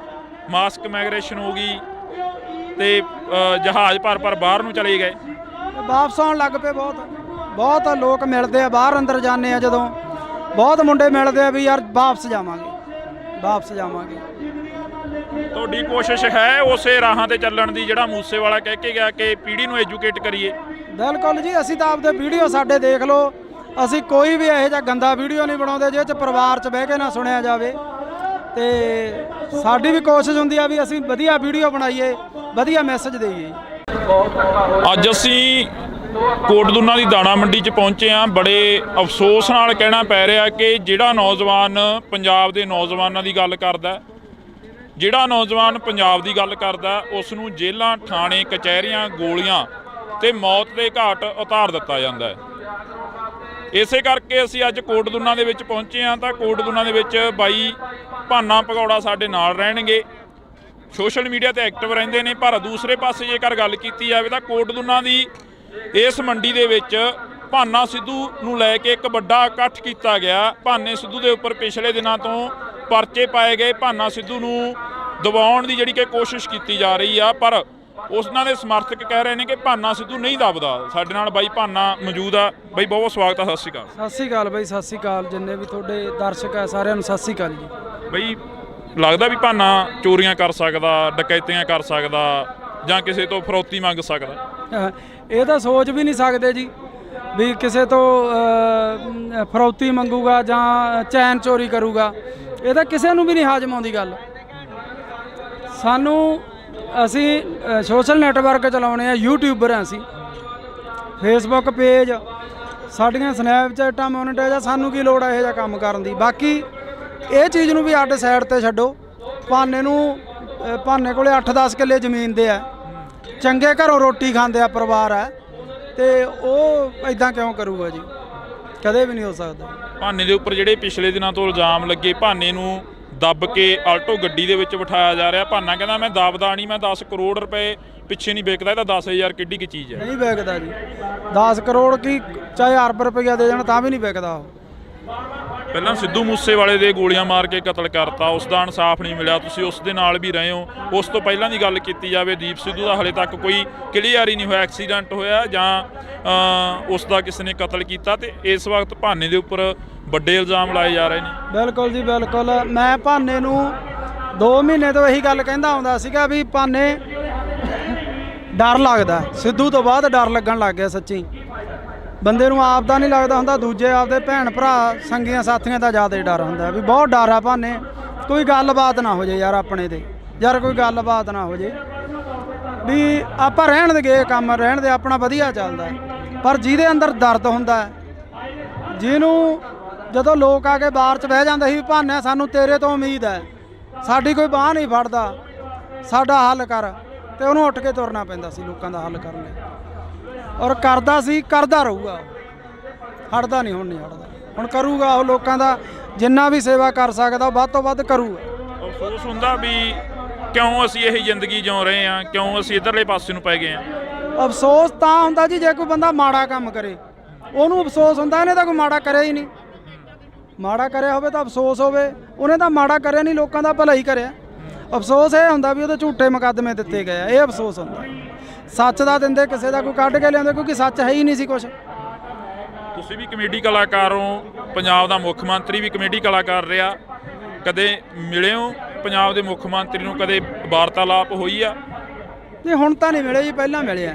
ਮਾਸਕ ਮਾਈਗ੍ਰੇਸ਼ਨ ਹੋ ਗਈ, ਤੇ ਜਹਾਜ਼ ਭਰ ਬਾਹਰ ਨੂੰ ਚਲੇ ਗਏ, ਵਾਪਸ ਆਉਣ ਲੱਗ ਪਏ। ਬਹੁਤ ਲੋਕ ਮਿਲਦੇ ਆ, ਬਾਹਰ ਅੰਦਰ ਜਾਂਦੇ ਆ ਜਦੋਂ, ਬਹੁਤ ਮੁੰਡੇ ਮਿਲਦੇ ਆ ਵੀ ਯਾਰ ਵਾਪਸ ਜਾਵਾਂਗੇ। ਤੁਹਾਡੀ ਕੋਸ਼ਿਸ਼ ਹੈ ਉਸੇ ਰਾਹਾਂ ਤੇ ਚੱਲਣ ਦੀ ਜਿਹੜਾ ਮੂਸੇ ਵਾਲਾ ਕਹਿ ਕੇ ਗਿਆ ਕਿ ਪੀੜ੍ਹੀ ਨੂੰ ਐਜੂਕੇਟ ਕਰੀਏ? ਬਿਲਕੁਲ ਜੀ, ਅਸੀਂ ਤਾਂ ਆਪਦੇ ਵੀਡੀਓ ਸਾਡੇ ਦੇਖ ਲਓ, ਅਸੀਂ ਕੋਈ ਵੀ ਇਹੋ ਜਿਹਾ ਗੰਦਾ ਵੀਡੀਓ ਨਹੀਂ ਬਣਾਉਂਦੇ ਜਿਹਦੇ 'ਚ ਪਰਿਵਾਰ 'ਚ ਬਹਿ ਕੇ ਨਾ ਸੁਣਿਆ ਜਾਵੇ, ਤੇ ਸਾਡੀ ਵੀ ਕੋਸ਼ਿਸ਼ ਹੁੰਦੀ ਆ ਵੀ ਅਸੀਂ ਵਧੀਆ ਵੀਡੀਓ ਬਣਾਈਏ, ਵਧੀਆ ਮੈਸੇਜ ਦੇਈਏ। ਅੱਜ ਅਸੀਂ ਕੋਟਦੁਨਾ ਦੀ ਦਾਣਾ ਮੰਡੀ 'ਚ ਪਹੁੰਚੇ ਹਾਂ। ਬੜੇ ਅਫਸੋਸ ਨਾਲ ਕਹਿਣਾ ਪੈ ਰਿਹਾ ਕਿ ਜਿਹੜਾ ਨੌਜਵਾਨ ਪੰਜਾਬ ਦੇ ਨੌਜਵਾਨਾਂ ਦੀ ਗੱਲ ਕਰਦਾ, ਜਿਹੜਾ ਨੌਜਵਾਨ ਪੰਜਾਬ ਦੀ ਗੱਲ ਕਰਦਾ, ਉਸ ਨੂੰ ਜੇਲ੍ਹਾਂ, ਥਾਣੇ, ਕਚਹਿਰੀਆਂ, ਗੋਲੀਆਂ ਤੇ ਮੌਤ ਦੇ ਘਾਟ ਉਤਾਰ ਦਿੱਤਾ ਜਾਂਦਾ ਹੈ। ਇਸੇ ਕਰਕੇ ਅਸੀਂ ਅੱਜ ਕੋਟਦੁਨਾ ਦੇ ਵਿੱਚ ਪਹੁੰਚੇ ਹਾਂ। ਤਾਂ ਕੋਟਦੁਨਾ ਦੇ ਵਿੱਚ ਬਾਈ ਭਾਨਾ ਭਗੌੜਾ ਸਾਡੇ ਨਾਲ ਰਹਿਣਗੇ, ਸੋਸ਼ਲ ਮੀਡੀਆ ਤੇ ਐਕਟਿਵ ਰਹਿੰਦੇ ਨੇ। ਪਰ ਦੂਸਰੇ ਪਾਸੇ ਜੇਕਰ ਗੱਲ ਕੀਤੀ ਜਾਵੇ ਤਾਂ ਕੋਟਦੁਨਾ ਦੀ ਇਸ ਮੰਡੀ ਦੇ ਵਿੱਚ ਭਾਨਾ ਸਿੱਧੂ ਨੂੰ ਲੈ ਕੇ ਇੱਕ ਵੱਡਾ ਇਕੱਠ ਕੀਤਾ ਗਿਆ। ਭਾਨੇ ਸਿੱਧੂ ਦੇ ਉੱਪਰ ਪਿਛਲੇ ਦਿਨਾਂ ਤੋਂ ਪਰਚੇ ਪਾਏ ਗਏ, ਭਾਨਾ ਸਿੱਧੂ ਨੂੰ ਦਬਾਉਣ ਦੀ ਜਿਹੜੀ ਕਿ ਕੋਸ਼ਿਸ਼ ਕੀਤੀ ਜਾ ਰਹੀ ਆ, ਪਰ ਉਹਨਾਂ ਦੇ ਸਮਰਥਕ ਕਹਿ ਰਹੇ ਨੇ ਕਿ ਭਾਨਾ ਸਿੱਧੂ ਨਹੀਂ ਦਬਦਾ। ਸਾਡੇ ਨਾਲ ਬਾਈ ਭਾਨਾ ਮੌਜੂਦ ਆ। ਬਾਈ ਬਹੁਤ ਸਵਾਗਤ ਆ, ਸਤਿ ਸ਼੍ਰੀ ਅਕਾਲ। ਸਤਿ ਸ਼੍ਰੀ ਅਕਾਲ ਬਾਈ, ਸਤਿ ਸ਼੍ਰੀ ਅਕਾਲ ਜਿੰਨੇ ਵੀ ਤੁਹਾਡੇ ਦਰਸ਼ਕ ਆ ਸਾਰਿਆਂ ਨੂੰ ਸਤਿ ਸ਼੍ਰੀ ਅਕਾਲ ਜੀ। ਬਾਈ ਲੱਗਦਾ ਵੀ ਭਾਨਾ ਚੋਰੀਆਂ ਕਰ ਸਕਦਾ, ਡਕੈਤੀਆਂ ਕਰ ਸਕਦਾ, ਜਾਂ ਕਿਸੇ ਤੋਂ ਫਰੌਤੀ ਮੰਗ ਸਕਦਾ? ਇਹ ਤਾਂ ਸੋਚ ਵੀ ਨਹੀਂ ਸਕਦੇ ਜੀ ਵੀ ਕਿਸੇ ਤੋਂ ਫਰੌਤੀ ਮੰਗੂਗਾ ਜਾਂ ਚੈਨ ਚੋਰੀ ਕਰੂਗਾ। ਇਹ ਤਾਂ ਕਿਸੇ ਨੂੰ ਵੀ ਨਹੀਂ ਹਾਜ਼ਮ ਆਉਂਦੀ ਗੱਲ। ਅਸੀਂ ਸੋਸ਼ਲ ਨੈਟਵਰਕ ਚਲਾਉਣੇ ਆ, ਯੂਟਿਊਬਰ ਆ ਅਸੀਂ, ਫੇਸਬੁੱਕ ਪੇਜ, ਸਾਡੀਆਂ ਸਨੈਪਚੈਟਾਂ ਮੋਨੀਟਾਈਜ਼ ਆ। ਸਾਨੂੰ ਕੀ ਲੋੜ ਆ ਇਹੋ ਜਿਹਾ ਕੰਮ ਕਰਨ ਦੀ? ਬਾਕੀ ਇਹ ਚੀਜ਼ ਨੂੰ ਵੀ ਅੱਡ ਸਾਈਡ ਤੇ ਛੱਡੋ। ਭਾਨੇ ਕੋਲੇ 8-10 ਕਿੱਲੇ ਜ਼ਮੀਨ ਦੇ ਆ, ਚੰਗੇ ਘਰੋਂ ਰੋਟੀ ਖਾਂਦੇ ਆ, ਪਰਿਵਾਰ ਆ, ਤੇ ਉਹ ਇਦਾਂ ਕਿਉਂ ਕਰੂਗਾ ਜੀ? ਕਦੇ ਵੀ ਨਹੀਂ ਹੋ ਸਕਦਾ। ਭਾਨੇ ਦੇ ਉੱਪਰ ਜਿਹੜੇ ਪਿਛਲੇ ਦਿਨਾਂ ਤੋਂ ਇਲਜ਼ਾਮ ਲੱਗੇ, ਭਾਨੇ ਨੂੰ ਦੱਬ ਕੇ ਆਲਟੋ ਗੱਡੀ ਦੇ ਵਿੱਚ ਬਿਠਾਇਆ ਜਾ ਰਿਹਾ। ਭਾਨਾ ਕਹਿੰਦਾ ਮੈਂ ਦੱਬਦਾ ਨਹੀਂ, ਮੈਂ 10 ਕਰੋੜ ਰੁਪਏ ਪਿੱਛੇ ਨਹੀਂ ਵੇਚਦਾ। ਇਹ ਤਾਂ 10,000 ਕਿੱਡੀ ਕੀ ਚੀਜ਼ ਹੈ? ਨਹੀਂ ਵੇਚਦਾ ਜੀ, 10 ਕਰੋੜ ਕੀ ਚਾਹੇ ਅਰਬ ਰੁਪਈਆ ਦੇ ਜਾਣ ਤਾਂ ਵੀ ਨਹੀਂ ਵਿਕਦਾ ਉਹ। ਪਹਿਲਾਂ ਸਿੱਧੂ ਮੂਸੇ ਵਾਲੇ ਦੇ ਗੋਲੀਆਂ ਮਾਰ ਕੇ ਕਤਲ ਕਰਤਾ, ਉਸ ਦਾ ਇਨਸਾਫ ਨਹੀਂ ਮਿਲਿਆ। ਤੁਸੀਂ ਉਸ ਦੇ ਨਾਲ ਵੀ ਰਹੇ ਹੋ। ਉਸ ਤੋਂ ਪਹਿਲਾਂ ਦੀ ਗੱਲ ਕੀਤੀ ਜਾਵੇ, ਦੀਪ ਸਿੱਧੂ ਦਾ ਹਲੇ ਤੱਕ ਕੋਈ ਕਲੀਅਰ ਹੀ ਨਹੀਂ ਹੋਇਆ, ਐਕਸੀਡੈਂਟ ਹੋਇਆ ਜਾਂ ਉਸ ਦਾ ਕਿਸੇ ਨੇ ਕਤਲ ਕੀਤਾ, ਤੇ ਇਸ ਵਕਤ ਭਾਨੇ ਦੇ ਉੱਪਰ ਵੱਡੇ ਇਲਜ਼ਾਮ ਲਾਏ ਜਾ ਰਹੇ ਨੇ। ਬਿਲਕੁਲ ਜੀ ਬਿਲਕੁਲ। ਮੈਂ ਭਾਨੇ ਨੂੰ 2 ਮਹੀਨੇ ਤੋਂ ਇਹੀ ਗੱਲ ਕਹਿੰਦਾ ਆਉਂਦਾ ਸੀਗਾ ਵੀ ਭਾਨੇ ਡਰ ਲੱਗਦਾ, ਸਿੱਧੂ ਤੋਂ ਬਾਅਦ ਡਰ ਲੱਗਣ ਲੱਗ ਗਿਆ। ਸੱਚੀ ਬੰਦੇ ਨੂੰ ਆਪ ਦਾ ਨਹੀਂ ਲੱਗਦਾ ਹੁੰਦਾ, ਦੂਜੇ ਆਪਦੇ ਭੈਣ ਭਰਾ ਸੰਗੀਆਂ ਸਾਥੀਆਂ ਦਾ ਜ਼ਿਆਦਾ ਡਰ ਹੁੰਦਾ ਵੀ ਬਹੁਤ ਡਰ ਆ ਭਾਨੇ। ਕੋਈ ਗੱਲਬਾਤ ਨਾ ਹੋ ਜੇ ਯਾਰ ਆਪਣੇ ਤੇ, ਯਾਰ ਕੋਈ ਗੱਲਬਾਤ ਨਾ ਹੋ ਜੇ ਵੀ ਆਪਾਂ ਰਹਿਣ ਦੇ ਗਏ, ਕੰਮ ਰਹਿਣ ਦੇ, ਆਪਣਾ ਵਧੀਆ ਚੱਲਦਾ। ਪਰ ਜਿਹਦੇ ਅੰਦਰ ਦਰਦ ਹੁੰਦਾ, ਜਿਹਨੂੰ ਜਦੋਂ ਲੋਕ ਆ ਕੇ ਬਾਹਰ 'ਚ ਬਹਿ ਜਾਂਦੇ ਸੀ ਵੀ ਭਾਨੇ ਸਾਨੂੰ ਤੇਰੇ ਤੋਂ ਉਮੀਦ ਹੈ, ਸਾਡੀ ਕੋਈ ਬਾਂਹ ਨਹੀਂ ਫੜਦਾ, ਸਾਡਾ ਹੱਲ ਕਰ, ਤੇ ਉਹਨੂੰ ਉੱਠ ਕੇ ਤੁਰਨਾ ਪੈਂਦਾ ਸੀ ਲੋਕਾਂ ਦਾ ਹੱਲ ਕਰਨ ਲਈ। ਔਰ ਕਰਦਾ ਸੀ, ਕਰਦਾ ਰਹੂਗਾ, ਹਟਦਾ ਨਹੀਂ, ਹੁਣ ਨਹੀਂ ਹਟਦਾ, ਹੁਣ ਕਰੂਗਾ ਉਹ ਲੋਕਾਂ ਦਾ ਜਿੰਨਾ ਵੀ ਸੇਵਾ ਕਰ ਸਕਦਾ ਉਹ ਵੱਧ ਤੋਂ ਵੱਧ ਕਰੂਗਾ। ਅਫਸੋਸ ਹੁੰਦਾ ਵੀ ਕਿਉਂ ਅਸੀਂ ਇਹ ਜ਼ਿੰਦਗੀ ਜਿਉ ਰਹੇ ਹਾਂ, ਕਿਉਂ ਅਸੀਂ ਇੱਧਰਲੇ ਪਾਸੇ ਨੂੰ ਪੈ ਗਏ ਹਾਂ। ਅਫਸੋਸ ਤਾਂ ਹੁੰਦਾ ਜੀ ਜੇ ਕੋਈ ਬੰਦਾ ਮਾੜਾ ਕੰਮ ਕਰੇ, ਉਹਨੂੰ ਅਫਸੋਸ ਹੁੰਦਾ। ਇਹਨੇ ਤਾਂ ਕੋਈ ਮਾੜਾ ਕਰਿਆ ਹੀ ਨਹੀਂ, ਮਾੜਾ ਕਰਿਆ ਹੋਵੇ ਤਾਂ ਅਫਸੋਸ ਹੋਵੇ। ਉਹਨੇ ਤਾਂ ਮਾੜਾ ਕਰਿਆ ਨਹੀਂ, ਲੋਕਾਂ ਦਾ ਭਲਾ ਹੀ ਕਰਿਆ। ਅਫਸੋਸ ਇਹ ਹੁੰਦਾ ਵੀ ਉਹਦੇ ਝੂਠੇ ਮੁਕੱਦਮੇ ਦਿੱਤੇ ਗਏ ਆ, ਇਹ ਅਫਸੋਸ ਹੁੰਦਾ। ਸੱਚ ਦਾ ਦਿੰਦੇ ਕਿਸੇ ਦਾ ਕੋਈ ਕੱਢ ਕੇ ਲਿਆਉਂਦੇ, ਕਿਉਂਕਿ ਸੱਚ ਹੈ ਹੀ ਨਹੀਂ ਸੀ ਕੁਛ। ਤੁਸੀਂ ਵੀ ਕਮੇਡੀ ਕਲਾਕਾਰ ਹੋ, ਪੰਜਾਬ ਦਾ ਮੁੱਖ ਮੰਤਰੀ ਵੀ ਕਮੇਡੀ ਕਲਾਕਾਰ ਰਿਹਾ, ਕਦੇ ਮਿਲੇ ਹੋ ਪੰਜਾਬ ਦੇ ਮੁੱਖ ਮੰਤਰੀ ਨੂੰ, ਕਦੇ ਵਾਰਤਾਲਾਪ ਹੋਈ ਆ? ਨਹੀਂ ਹੁਣ ਤਾਂ ਨਹੀਂ ਮਿਲੇ ਜੀ, ਪਹਿਲਾਂ ਮਿਲੇ ਆ,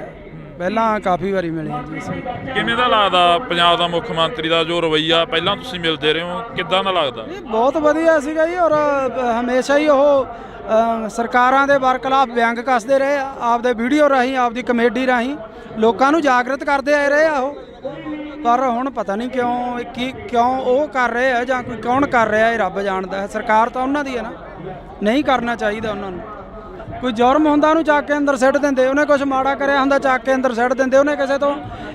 ਪਹਿਲਾਂ ਕਾਫੀ ਵਾਰੀ ਮਿਲੇ ਆ ਜੀ ਅਸੀਂ। ਕਿਵੇਂ ਦਾ ਲੱਗਦਾ ਪੰਜਾਬ ਦਾ ਮੁੱਖ ਮੰਤਰੀ ਦਾ ਜੋ ਰਵੱਈਆ ਪਹਿਲਾਂ ਤੁਸੀਂ ਮਿਲਦੇ ਰਹੇ ਹੋ, ਕਿੱਦਾਂ ਦਾ ਲੱਗਦਾ? ਇਹ ਬਹੁਤ ਵਧੀਆ ਸੀਗਾ ਜੀ, ਔਰ ਹਮੇਸ਼ਾ ਹੀ ਉਹ ਸਰਕਾਰਾਂ ਦੇ ਬਰਖਲਾਫ ਵਿਅੰਗ ਕੱਸਦੇ ਰਹੇ ਆ, ਆਪਦੇ ਵੀਡੀਓ ਰਾਹੀਂ, ਆਪਦੀ ਕਮੇਡੀ ਰਾਹੀਂ ਲੋਕਾਂ ਨੂੰ ਜਾਗਰਤ ਕਰਦੇ ਆਏ ਰਹੇ ਆ ਉਹ। ਪਰ ਹੁਣ ਪਤਾ ਨਹੀਂ ਕਿਉਂ ਉਹ ਕਰ ਰਹੇ ਆ ਜਾਂ ਕੋਈ ਕੌਣ ਕਰ ਰਿਹਾ, ਇਹ ਰੱਬ ਜਾਣਦਾ ਹੈ। ਸਰਕਾਰ ਤਾਂ ਉਹਨਾਂ ਦੀ ਹੈ ਨਾ, ਨਹੀਂ ਕਰਨਾ ਚਾਹੀਦਾ ਉਹਨਾਂ ਨੂੰ। ਕੋਈ ਜੁਰਮ ਹੁੰਦਾ ਉਹਨੂੰ ਚੱਕ ਕੇ ਅੰਦਰ ਸਿੱਟ ਦਿੰਦੇ, ਉਹਨੇ ਕੁਝ ਮਾੜਾ ਕਰਿਆ ਹੁੰਦਾ ਚੱਕ ਕੇ ਅੰਦਰ ਸਿੱਟ ਦਿੰਦੇ, ਉਹਨੇ ਕਿਸੇ ਤੋਂ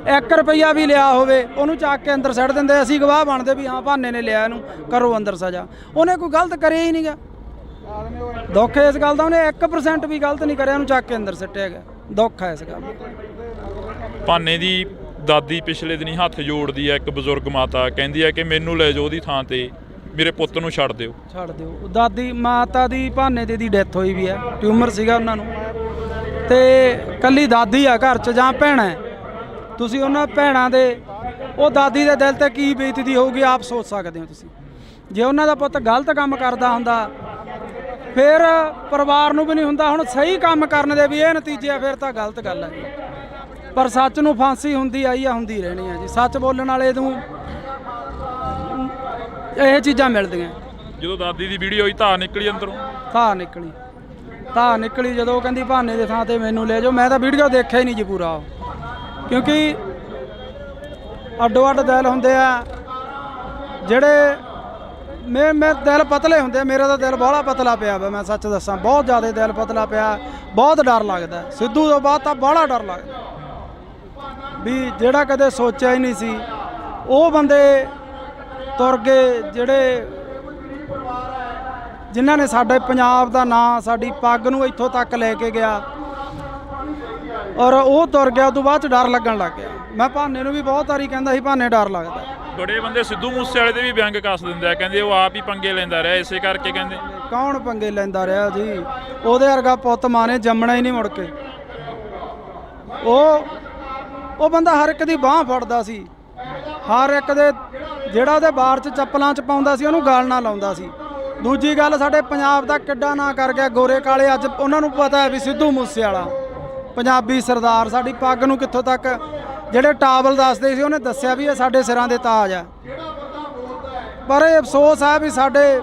1 ਰੁਪਈਆ ਵੀ ਲਿਆ ਹੋਵੇ ਉਹਨੂੰ ਚੱਕ ਕੇ ਅੰਦਰ ਸਿੱਟ ਦਿੰਦੇ। ਅਸੀਂ ਗਵਾਹ ਬਣਦੇ ਵੀ ਹਾਂ ਭਾਨੇ ਨੇ ਲਿਆ, ਇਹਨੂੰ ਕਰੋ ਅੰਦਰ ਸਜ਼ਾ। ਉਹਨੇ ਕੋਈ ਗਲਤ ਕਰਿਆ ਹੀ ਨਹੀਂਗਾ। ਦੁੱਖ ਇਸ ਗੱਲ ਦਾ, ਉਹਨੇ 1% ਵੀ ਗਲਤ ਨਹੀਂ ਕਰਿਆ, ਉਹਨੂੰ ਚੱਕ ਕੇ ਅੰਦਰ ਸਿੱਟਿਆ ਗਿਆ। ਦੁੱਖ ਹੈ ਇਸ ਗੱਲ ਦਾ। ਭਾਨੇ ਦੀ ਦਾਦੀ ਪਿਛਲੇ ਦਿਨੀ ਹੱਥ ਜੋੜਦੀ ਹੈ, ਇੱਕ ਬਜ਼ੁਰਗ ਮਾਤਾ ਕਹਿੰਦੀ ਹੈ ਕਿ ਮੈਨੂੰ ਲੈ ਜਾਓ ਉਹਦੀ ਥਾਂ ਤੇ, ਮੇਰੇ ਪੁੱਤ ਨੂੰ ਛੱਡ ਦਿਓ। ਛੱਡ ਦਿਓ। ਦਾਦੀ ਮਾਤਾ ਦੀ ਭਾਨੇ ਦੀ ਡੈਥ ਹੋਈ ਵੀ ਹੈ, ਟਿਊਮਰ ਸੀਗਾ ਉਹਨਾਂ ਨੂੰ, ਤੇ ਕੱਲੀ ਦਾਦੀ ਆ ਘਰ 'ਚ ਜਾਂ ਭੈਣਾਂ। ਤੁਸੀਂ ਉਹਨਾਂ ਭੈਣਾਂ ਦੇ, ਉਹ ਦਾਦੀ ਦੇ ਦਿਲ ਤੇ ਕੀ ਬੀਤਦੀ ਹੋਊਗੀ ਆਪ ਸੋਚ ਸਕਦੇ ਹੋ ਤੁਸੀਂ। ਜੇ ਉਹਨਾਂ ਦਾ ਪੁੱਤ ਗਲਤ ਕੰਮ ਕਰਦਾ ਹੁੰਦਾ ਫਿਰ ਪਰਿਵਾਰ ਨੂੰ ਵੀ ਨਹੀਂ ਹੁੰਦਾ। ਹੁਣ ਸਹੀ ਕੰਮ ਕਰਨ ਦੇ ਵੀ ਇਹ ਨਤੀਜੇ ਆ, ਫਿਰ ਤਾਂ ਗਲਤ ਗੱਲ ਹੈ। ਪਰ ਸੱਚ ਨੂੰ ਫਾਂਸੀ ਹੁੰਦੀ ਆਈ ਆ, ਹੁੰਦੀ ਰਹਿਣੀ ਆ ਜੀ। ਸੱਚ ਬੋਲਣ ਵਾਲੇ ਨੂੰ ਇਹ ਚੀਜ਼ਾਂ ਮਿਲਦੀਆਂ। ਜਦੋਂ ਦਾਦੀ ਦੀ ਵੀਡੀਓ ਹੋਈ ਧਾਰ ਨਿਕਲੀ ਅੰਦਰੋਂ, ਧਾਰ ਨਿਕਲੀ ਜਦੋਂ ਉਹ ਕਹਿੰਦੀ ਭਾਨੇ ਦੇ ਥਾਂ ਤੇ ਮੈਨੂੰ ਲੈ ਜਾਓ। ਮੈਂ ਤਾਂ ਵੀਡੀਓ ਦੇਖਿਆ ਹੀ ਨਹੀਂ ਜੀ ਪੂਰਾ, ਕਿਉਂਕਿ ਅੱਡੋ ਅੱਡ ਦਿਲ ਹੁੰਦੇ ਆ ਜਿਹੜੇ ਮੇਰੇ ਦਿਲ ਪਤਲੇ ਹੁੰਦੇ। ਮੇਰਾ ਤਾਂ ਦਿਲ ਬਾਹਲਾ ਪਤਲਾ ਪਿਆ ਵਾ, ਮੈਂ ਸੱਚ ਦੱਸਾਂ, ਬਹੁਤ ਜ਼ਿਆਦਾ ਦਿਲ ਪਤਲਾ ਪਿਆ। ਬਹੁਤ ਡਰ ਲੱਗਦਾ ਸਿੱਧੂ ਤੋਂ ਬਾਅਦ ਤਾਂ ਬਾਹਲਾ ਡਰ ਲੱਗਦਾ ਵੀ ਜਿਹੜਾ ਕਦੇ ਸੋਚਿਆ ਹੀ ਨਹੀਂ ਸੀ ਉਹ ਬੰਦੇ ਤੁਰ ਗਏ, ਜਿਨ੍ਹਾਂ ਨੇ ਸਾਡੇ ਪੰਜਾਬ ਦਾ ਨਾਂ, ਸਾਡੀ ਪੱਗ ਨੂੰ ਇੱਥੋਂ ਤੱਕ ਲੈ ਕੇ ਗਿਆ, ਔਰ ਉਹ ਤੁਰ ਗਿਆ। ਉਸ ਤੋਂ ਬਾਅਦ 'ਚ ਡਰ ਲੱਗਣ ਲੱਗ ਗਿਆ। ਮੈਂ ਭਾਨੇ ਨੂੰ ਵੀ ਬਹੁਤ ਵਾਰੀ ਕਹਿੰਦਾ ਸੀ ਭਾਨੇ ਡਰ ਲੱਗਦਾ। ਬੜੇ ਬੰਦੇ ਸਿੱਧੂ ਮੂਸੇਵਾਲੇ ਦੇ ਵੀ ਵਿਅੰਗ ਕੱਸ ਦਿੰਦੇ ਆ, ਕਹਿੰਦੇ ਉਹ ਆਪ ਹੀ ਪੰਗੇ ਲੈਂਦਾ ਰਿਹਾ, ਇਸੇ ਕਰਕੇ ਕਹਿੰਦੇ। ਕੌਣ ਪੰਗੇ ਲੈਂਦਾ ਰਿਹਾ ਜੀ? ਉਹਦੇ ਵਰਗਾ ਪੁੱਤ ਮਾਂ ਨੇ ਜੰਮਣਾ ਹੀ ਨਹੀਂ ਮੁੜ ਕੇ। ਉਹ ਬੰਦਾ ਹਰ ਇੱਕ ਦੀ ਬਾਂਹ ਫੜਦਾ ਸੀ, ਹਰ ਇੱਕ ਦੇ, ਜਿਹੜਾ ਉਹਦੇ ਬਾਰ 'ਚ ਚੱਪਲਾਂ 'ਚ ਪਾਉਂਦਾ ਸੀ ਉਹਨੂੰ ਗਲ ਨਾ ਲਾਉਂਦਾ ਸੀ। ਦੂਜੀ ਗੱਲ, ਸਾਡੇ ਪੰਜਾਬ ਦਾ ਕਿੱਡਾ ਨਾਂ ਕਰ ਗਿਆ ਗੋਰੇ ਕਾਲੇ। ਅੱਜ ਉਹਨਾਂ ਨੂੰ ਪਤਾ ਹੈ ਵੀ ਸਿੱਧੂ ਮੂਸੇਵਾਲਾ ਪੰਜਾਬੀ ਸਰਦਾਰ, ਸਾਡੀ ਪੱਗ ਨੂੰ ਕਿੱਥੋਂ ਤੱਕ, ਜਿਹੜੇ ਟਾਵਲ ਦੱਸਦੇ ਸੀ ਉਹਨੇ ਦੱਸਿਆ ਵੀ ਇਹ ਸਾਡੇ ਸਿਰਾਂ ਦੇ ਤਾਜ ਆ। ਪਰ ਇਹ ਅਫਸੋਸ ਹੈ ਵੀ ਸਾਡੇ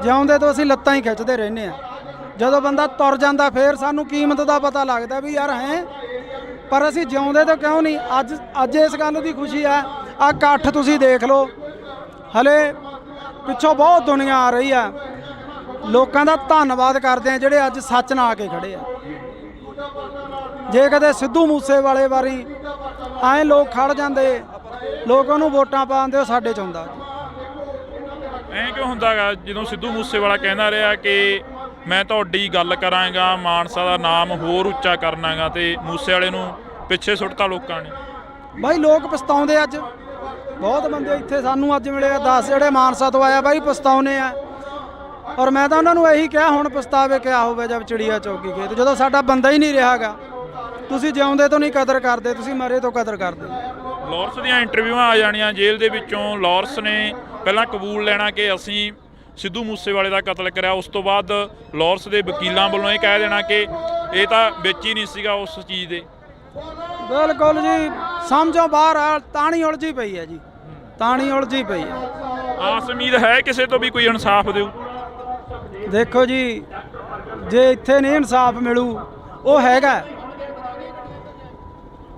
ਜਿਉਂਦੇ ਤੋਂ ਅਸੀਂ ਲੱਤਾਂ ਹੀ ਖਿੱਚਦੇ ਰਹਿੰਦੇ ਆ। ਜਦੋਂ ਬੰਦਾ ਤੁਰ ਜਾਂਦਾ ਫਿਰ ਸਾਨੂੰ ਕੀਮਤ ਦਾ ਪਤਾ ਲੱਗਦਾ ਵੀ ਯਾਰ ਹੈ, ਪਰ ਅਸੀਂ ਜਿਉਂਦੇ ਤੋਂ ਕਿਉਂ ਨਹੀਂ। ਅੱਜ ਇਸ ਗੱਲ ਦੀ ਖੁਸ਼ੀ ਆ। ਆਹ ਇਕੱਠ ਤੁਸੀਂ ਦੇਖ ਲਓ, ਹਲੇ ਪਿੱਛੋਂ ਬਹੁਤ ਦੁਨੀਆ ਆ ਰਹੀ ਆ। ਲੋਕਾਂ ਦਾ ਧੰਨਵਾਦ ਕਰਦੇ ਆ ਜਿਹੜੇ ਅੱਜ ਸੱਚ ਨਾਲ ਆ ਕੇ ਖੜੇ ਆ। ਜੇ ਕਦੇ ਸਿੱਧੂ ਮੂਸੇਵਾਲੇ ਵਾਰੀ ਐਂ ਲੋਕ ਖੜ ਜਾਂਦੇ, ਲੋਕ ਉਹਨੂੰ ਵੋਟਾਂ ਪਾਉਂਦੇ, ਉਹ ਸਾਡੇ 'ਚ ਹੁੰਦਾ। ਐਂ ਕਿਉਂ ਹੁੰਦਾ ਗਾ? ਜਦੋਂ ਸਿੱਧੂ ਮੂਸੇਵਾਲਾ ਕਹਿੰਦਾ ਰਿਹਾ ਕਿ ਮੈਂ ਤੁਹਾਡੀ ਗੱਲ ਕਰਾਂਗਾ, ਮਾਨਸਾ ਦਾ ਨਾਮ ਹੋਰ ਉੱਚਾ ਕਰਨਾਗਾ, ਤੇ ਮੂਸੇਵਾਲੇ ਨੂੰ ਪਿੱਛੇ ਸੁੱਟਤਾ ਲੋਕਾਂ ਨੇ। ਬਾਈ ਲੋਕ ਪਛਤਾਉਂਦੇ ਅੱਜ। ਬਹੁਤ ਬੰਦੇ ਇੱਥੇ ਸਾਨੂੰ ਅੱਜ ਮਿਲੇ ਆ 10 ਜਿਹੜੇ ਮਾਨਸਾ ਤੋਂ ਆਇਆ ਬਾਈ, ਪਛਤਾਉਨੇ ਆ। ਔਰ ਮੈਂ ਤਾਂ ਉਹਨਾਂ ਨੂੰ ਇਹੀ ਕਿਹਾ, ਹੁਣ ਪਛਤਾਵੇ ਕਿਆ ਹੋਵੇ ਜਦ ਚਿੜੀਆ ਚੌਕੀ ਖੇਤ, ਜਦੋਂ ਸਾਡਾ ਬੰਦਾ ਹੀ ਨਹੀਂ ਰਿਹਾਗਾ। ਤੁਸੀਂ ਜਿਉਂਦੇ ਤੋਂ ਨਹੀਂ ਕਦਰ ਕਰਦੇ, ਤੁਸੀਂ ਮਰੇ ਤੋਂ ਕਦਰ ਕਰਦੇ। ਲਾਰੈਂਸ ਦੀਆਂ ਇੰਟਰਵਿਊਆਂ ਆ ਜਾਣੀਆਂ ਜੇਲ੍ਹ ਦੇ ਵਿੱਚੋਂ। ਲਾਰੈਂਸ ਨੇ ਪਹਿਲਾਂ ਕਬੂਲ ਲੈਣਾ ਕਿ ਅਸੀਂ ਸਿੱਧੂ ਮੂਸੇਵਾਲੇ ਦਾ ਕਤਲ ਕਰਿਆ, ਉਸ ਤੋਂ ਬਾਅਦ ਲਾਰੈਂਸ ਦੇ ਵਕੀਲਾਂ ਵੱਲੋਂ ਇਹ ਕਹਿ ਦੇਣਾ ਕਿ ਇਹ ਤਾਂ ਵਿੱਚ ਹੀ ਨਹੀਂ ਸੀਗਾ ਉਸ ਚੀਜ਼ ਦੇ। ਬਿਲਕੁਲ ਜੀ, ਸਮਝੋ ਬਾਹਰ ਆ। ਤਾਣੀ ਉਲਝੀ ਪਈ ਹੈ ਜੀ, ਤਾਣੀ ਉਲਝੀ ਪਈ ਹੈ। ਆਸ ਉਮੀਦ ਹੈ ਕਿਸੇ ਤੋਂ ਵੀ ਕੋਈ ਇਨਸਾਫ ਦਿਓ? ਦੇਖੋ ਜੀ, ਜੇ ਇੱਥੇ ਨਹੀਂ ਇਨਸਾਫ ਮਿਲੂ, ਉਹ ਹੈਗਾ,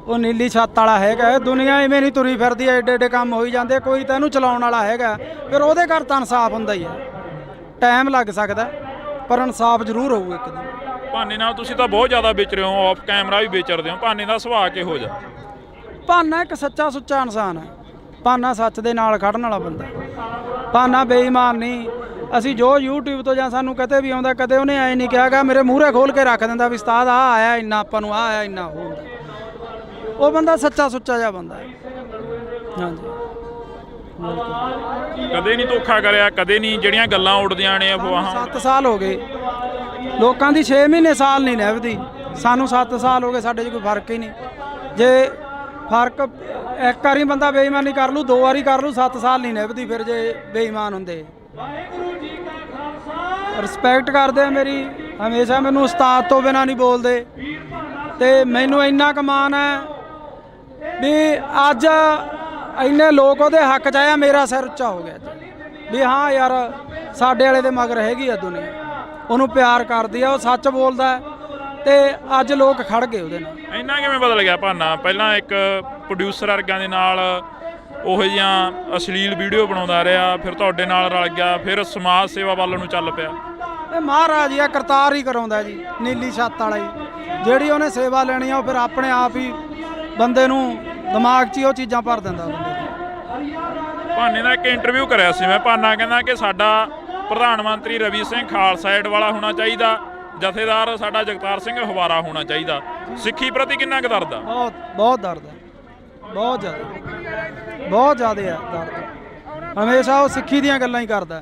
ਉਹ ਨੀਲੀ ਛੱਤ ਵਾਲਾ ਹੈਗਾ। ਦੁਨੀਆ ਇਵੇਂ ਨਹੀਂ ਤੁਰੀ ਫਿਰਦੀ, ਐਡੇ ਐਡੇ ਕੰਮ ਹੋਈ ਜਾਂਦੇ। ਕੋਈ ਤਾਂ ਇਹਨੂੰ ਚਲਾਉਣ ਵਾਲਾ ਹੈਗਾ, ਫਿਰ ਉਹਦੇ ਘਰ ਤਾਂ ਇਨਸਾਫ ਹੁੰਦਾ ਹੀ ਹੈ। ਟਾਈਮ ਲੱਗ ਸਕਦਾ, ਪਰ ਇਨਸਾਫ ਜ਼ਰੂਰ ਹੋਊ ਇੱਕ ਦਿਨ। ਭਾਨੇ ਨਾਲ ਤੁਸੀਂ ਤਾਂ ਬਹੁਤ ਜ਼ਿਆਦਾ ਵਿਚਰ ਰਹੇ ਹੋ, ਆਫ ਕੈਮਰਾ ਵੀ ਵਿਚਰਦੇ ਹੋ। ਭਾਨੇ ਦਾ ਸੁਭਾਅ ਕਿਹੋ ਜਿਹਾ? ਭਾਨਾ ਇੱਕ ਸੱਚਾ ਸੁੱਚਾ ਇਨਸਾਨ ਹੈ। ਭਾਨਾ ਸੱਚ ਦੇ ਨਾਲ ਖੜਨ ਵਾਲਾ ਬੰਦਾ। ਭਾਨਾ ਬੇਈਮਾਨ ਨਹੀਂ। ਅਸੀਂ ਜੋ YouTube ਤੋਂ ਜਾਂ ਸਾਨੂੰ ਕਦੇ ਵੀ ਆਉਂਦਾ, ਕਦੇ ਉਹਨੇ ਐਂ ਨਹੀਂ ਕਿਹਾਗਾ, ਮੇਰੇ ਮੂਹਰੇ ਖੋਲ ਕੇ ਰੱਖ ਦਿੰਦਾ ਵੀ ਉਸਤਾਦ ਆ ਆਇਆ ਇੰਨਾ, ਆਪਾਂ ਨੂੰ ਆ ਆਇਆ ਇੰਨਾ। ਉਹ ਬੰਦਾ ਸੱਚਾ ਸੁੱਚਾ ਜਿਹਾ ਬੰਦਾ ਹੈ। ਹਾਂਜੀ, ਕਦੇ ਨਹੀਂ ਧੋਖਾ ਕਰਿਆ, ਕਦੇ ਨਹੀਂ ਜਿਹੜੀਆਂ ਗੱਲਾਂ ਉੱਡਦੀਆਂ ਨੇ ਅਫਵਾਹਾਂ। 7 ਸਾਲ ਹੋ ਗਏ ਲੋਕਾਂ ਦੀ 6 ਮਹੀਨੇ ਸਾਲ ਨਹੀਂ ਨਿਭਦੀ, ਸਾਨੂੰ 7 ਸਾਲ ਹੋ ਗਏ, ਸਾਡੇ 'ਚ ਕੋਈ ਫਰਕ ਹੀ ਨਹੀਂ। ਜੇ ਫਰਕ ਇੱਕ ਵਾਰੀ ਬੰਦਾ ਬੇਈਮਾਨੀ ਕਰ ਲੂ, 2 ਵਾਰੀ ਕਰ ਲੂ, 7 ਸਾਲ ਨਹੀਂ ਨਿਭਦੀ ਫਿਰ ਜੇ ਬੇਈਮਾਨ ਹੁੰਦੇ। ਰਿਸਪੈਕਟ ਕਰਦੇ ਆ ਮੇਰੀ, ਹਮੇਸ਼ਾ ਮੈਨੂੰ ਉਸਤਾਦ ਤੋਂ ਬਿਨਾਂ ਨਹੀਂ ਬੋਲਦੇ, ਤੇ ਮੈਨੂੰ ਇੰਨਾ ਕੁ ਮਾਣ ਹੈ ਵੀ ਅੱਜ ਇੰਨੇ ਲੋਕ ਉਹਦੇ ਹੱਕ 'ਚ ਆਇਆ, ਮੇਰਾ ਸਿਰ ਉੱਚਾ ਹੋ ਗਿਆ ਵੀ ਹਾਂ ਯਾਰ ਸਾਡੇ ਵਾਲੇ ਦੇ ਮਗਰ ਹੈਗੀ ਆ ਦੁਨੀਆ, ਉਹਨੂੰ ਪਿਆਰ ਕਰਦੀ ਆ, ਉਹ ਸੱਚ ਬੋਲਦਾ ਹੈ, ਤੇ ਅੱਜ ਲੋਕ ਖੜ ਗਏ ਉਹਦੇ ਨਾਲ। ਇੰਨਾ ਕਿਵੇਂ ਬਦਲ ਗਿਆ ਭਾਨਾ? ਪਹਿਲਾਂ ਇੱਕ ਪ੍ਰੋਡਿਊਸਰ ਵਰਗਾਂ ਦੇ ਨਾਲ ਉਹੋ ਜਿਹੀਆਂ ਅਸ਼ਲੀਲ ਵੀਡੀਓ ਬਣਾਉਂਦਾ ਰਿਹਾ, ਫਿਰ ਤੁਹਾਡੇ ਨਾਲ ਰਲ ਗਿਆ, ਫਿਰ ਸਮਾਜ ਸੇਵਾ ਵੱਲ ਨੂੰ ਚੱਲ ਪਿਆ। ਇਹ ਮਹਾਰਾਜ ਆ ਕਰਤਾਰ ਹੀ ਕਰਾਉਂਦਾ ਜੀ, ਨੀਲੀ ਛੱਤ ਵਾਲਾ ਹੀ, ਜਿਹੜੀ ਉਹਨੇ ਸੇਵਾ ਲੈਣੀ ਆ ਉਹ ਫਿਰ ਆਪਣੇ ਆਪ ਹੀ ਬੰਦੇ ਨੂੰ ਦਿਮਾਗ 'ਚ ਹੀ ਉਹ ਚੀਜ਼ਾਂ ਭਰ ਦਿੰਦਾ ਬੰਦੇ ਨੂੰ। ਭਾਨੇ ਦਾ ਇੱਕ ਇੰਟਰਵਿਊ ਕਰਿਆ ਸੀ ਮੈਂ, ਭਾਨਾ ਕਹਿੰਦਾ ਕਿ ਸਾਡਾ ਪ੍ਰਧਾਨ ਮੰਤਰੀ ਰਵੀ ਸਿੰਘ ਖਾਲਸਾ ਏਡ ਵਾਲਾ ਹੋਣਾ ਚਾਹੀਦਾ, ਜਥੇਦਾਰ ਸਾਡਾ ਜਗਤਾਰ ਸਿੰਘ ਹਵਾਰਾ ਹੋਣਾ ਚਾਹੀਦਾ। ਸਿੱਖੀ ਪ੍ਰਤੀ ਕਿੰਨਾ ਕੁ ਦਰਦ ਆ? ਬਹੁਤ ਦਰਦ ਹੈ, ਬਹੁਤ ਜ਼ਿਆਦਾ ਹੈ ਦਰਦ। ਹਮੇਸ਼ਾ ਉਹ ਸਿੱਖੀ ਦੀਆਂ ਗੱਲਾਂ ਹੀ ਕਰਦਾ।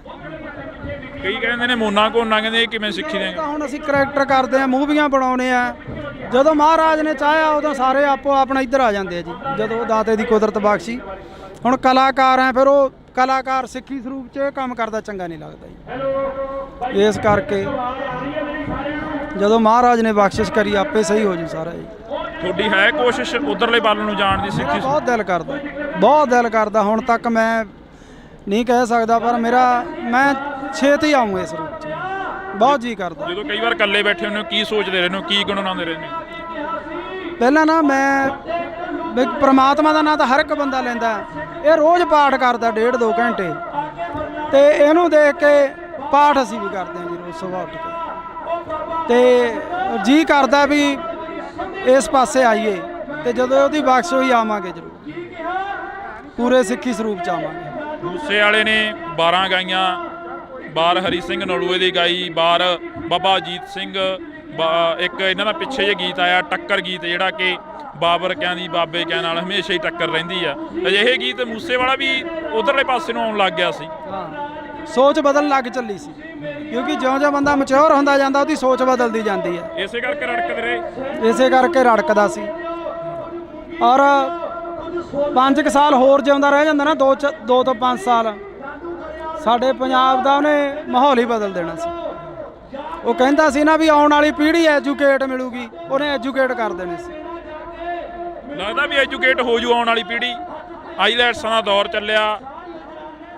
ਕਈ ਕਹਿੰਦੇ ਨੇ ਮੋਨਾ ਕੋਨਾ, ਕਹਿੰਦੇ ਇਹ ਕਿਵੇਂ ਸਿੱਖੀ ਦੀਆਂ? ਹੁਣ ਅਸੀਂ ਕਰੈਕਟਰ ਕਰਦੇ ਆ, ਮੂਵੀਆਂ ਬਣਾਉਣੇ ਆ, ਜਦੋਂ ਮਹਾਰਾਜ ਨੇ ਚਾਹਿਆ ਉਦੋਂ ਸਾਰੇ ਆਪੋ ਆਪਣਾ ਇੱਧਰ ਆ ਜਾਂਦੇ ਆ ਜੀ, ਜਦੋਂ ਦਾਤੇ ਦੀ ਕੁਦਰਤ ਬਖਸ਼ੀ। ਹੁਣ ਕਲਾਕਾਰ ਆ, ਫਿਰ ਉਹ ਕਲਾਕਾਰ ਸਿੱਖੀ ਸਰੂਪ 'ਚ ਇਹ ਕੰਮ ਕਰਦਾ ਚੰਗਾ ਨਹੀਂ ਲੱਗਦਾ ਜੀ। ਇਸ ਕਰਕੇ ਜਦੋਂ ਮਹਾਰਾਜ ਨੇ ਬਖਸ਼ਿਸ਼ ਕਰੀ ਆਪੇ ਸਹੀ ਹੋ ਜੂ ਸਾਰਾ ਜੀ। ਤੁਹਾਡੀ ਹੈ ਕੋਸ਼ਿਸ਼ ਉਧਰਲੇ ਵੱਲ ਨੂੰ ਜਾਣ ਦੀ? ਸਿੱਖੀ ਬਹੁਤ ਦਿਲ ਕਰਦਾ, ਹੁਣ ਤੱਕ ਮੈਂ ਨਹੀਂ ਕਹਿ ਸਕਦਾ, ਪਰ ਮੈਂ ਛੇਤੀ ਆਊਂ ਇਸ ਰੂਪ 'ਚ, ਬਹੁਤ ਜੀ ਕਰਦਾ। ਜਦੋਂ ਕਈ ਵਾਰ ਇਕੱਲੇ ਬੈਠੇ ਹੁੰਦੇ ਹੋ, ਕੀ ਸੋਚਦੇ ਰਹਿੰਦੇ ਹੋ, ਕੀ ਗੁਣਗੁਣਾਉਂਦੇ ਰਹਿੰਦੇ ਹੋ? ਪਹਿਲਾਂ ਨਾ ਮੈਂ ਵੀ ਪ੍ਰਮਾਤਮਾ ਦਾ ਨਾਂ ਤਾਂ ਹਰ ਇੱਕ ਬੰਦਾ ਲੈਂਦਾ, ਇਹ ਰੋਜ਼ ਪਾਠ ਕਰਦਾ 1.5-2 ਘੰਟੇ, ਤੇ ਇਹਨੂੰ ਦੇਖ ਕੇ ਪਾਠ ਅਸੀਂ ਵੀ ਕਰਦੇ ਹਾਂ ਜੀ ਰੋਜ਼ ਸੁਬਾਹ ਉੱਠ ਕੇ, ਤੇ ਜੀ ਕਰਦਾ ਵੀ ਇਸ ਪਾਸੇ ਆਈਏ, ਤੇ ਜਦੋਂ ਉਹਦੀ ਬਖਸ਼ ਹੋਈ ਆਵਾਂਗੇ ਜ਼ਰੂਰ, ਪੂਰੇ ਸਿੱਖੀ ਸਰੂਪ 'ਚ ਆਵਾਂਗੇ। ਮੂਸੇ ਵਾਲੇ ਨੇ 12 ਗਾਈਆਂ, ਬਾਰ ਹਰੀ ਸਿੰਘ ਨਲੂਏ ਦੀ ਗਾਈ, ਬਾਰ ਬਾਬਾ ਅਜੀਤ ਸਿੰਘ, ਇੱਕ ਇਹਨਾਂ ਦਾ ਪਿੱਛੇ ਜਿਹੇ ਗੀਤ ਆਇਆ ਟੱਕਰ ਗੀਤ, ਜਿਹੜਾ ਕਿ ਬਾਬਰ ਕਿਆਂ ਦੀ ਬਾਬੇ ਕਿਆਂ ਨਾਲ ਹਮੇਸ਼ਾ ਹੀ ਟੱਕਰ ਰਹਿੰਦੀ ਆ। ਅਜਿਹੇ ਗੀਤ ਮੂਸੇ ਵਾਲਾ ਵੀ ਉਧਰਲੇ ਪਾਸੇ ਨੂੰ ਆਉਣ ਲੱਗ ਗਿਆ ਸੀ। ਸੋਚ ਬਦਲਣ ਲੱਗ ਚੱਲੀ ਸੀ, ਕਿਉਂਕਿ ਜਿਉਂ-ਜਿਉਂ ਬੰਦਾ ਮੈਚੁਰ ਹੁੰਦਾ ਜਾਂਦਾ ਉਹਦੀ ਸੋਚ ਬਦਲਦੀ ਜਾਂਦੀ ਹੈ। ਇਸੇ ਕਰਕੇ ਰੜਕਦੇ ਰਹੇ, ਇਸੇ ਕਰਕੇ ਰੜਕਦਾ ਸੀ। ਔਰ 5 ਸਾਲ ਹੋਰ ਜਿਉਂਦਾ ਰਹਿ ਜਾਂਦਾ ਨਾ, 2 ਤੋਂ 5 ਸਾਲ, ਸਾਡੇ ਪੰਜਾਬ ਦਾ ਉਹਨੇ ਮਾਹੌਲ ਹੀ ਬਦਲ ਦੇਣਾ ਸੀ। ਉਹ ਕਹਿੰਦਾ ਸੀ ਨਾ ਵੀ ਆਉਣ ਵਾਲੀ ਪੀੜ੍ਹੀ ਐਜੂਕੇਟ ਮਿਲੂਗੀ, ਉਹਨੇ ਐਜੂਕੇਟ ਕਰ ਦੇਣੀ ਸੀ। ਲੱਗਦਾ ਵੀ ਐਜੂਕੇਟ ਹੋ ਜੂ ਆਉਣ ਵਾਲੀ ਪੀੜ੍ਹੀ। ਆਈਲੈਟਸਾਂ ਦਾ ਦੌਰ ਚੱਲਿਆ,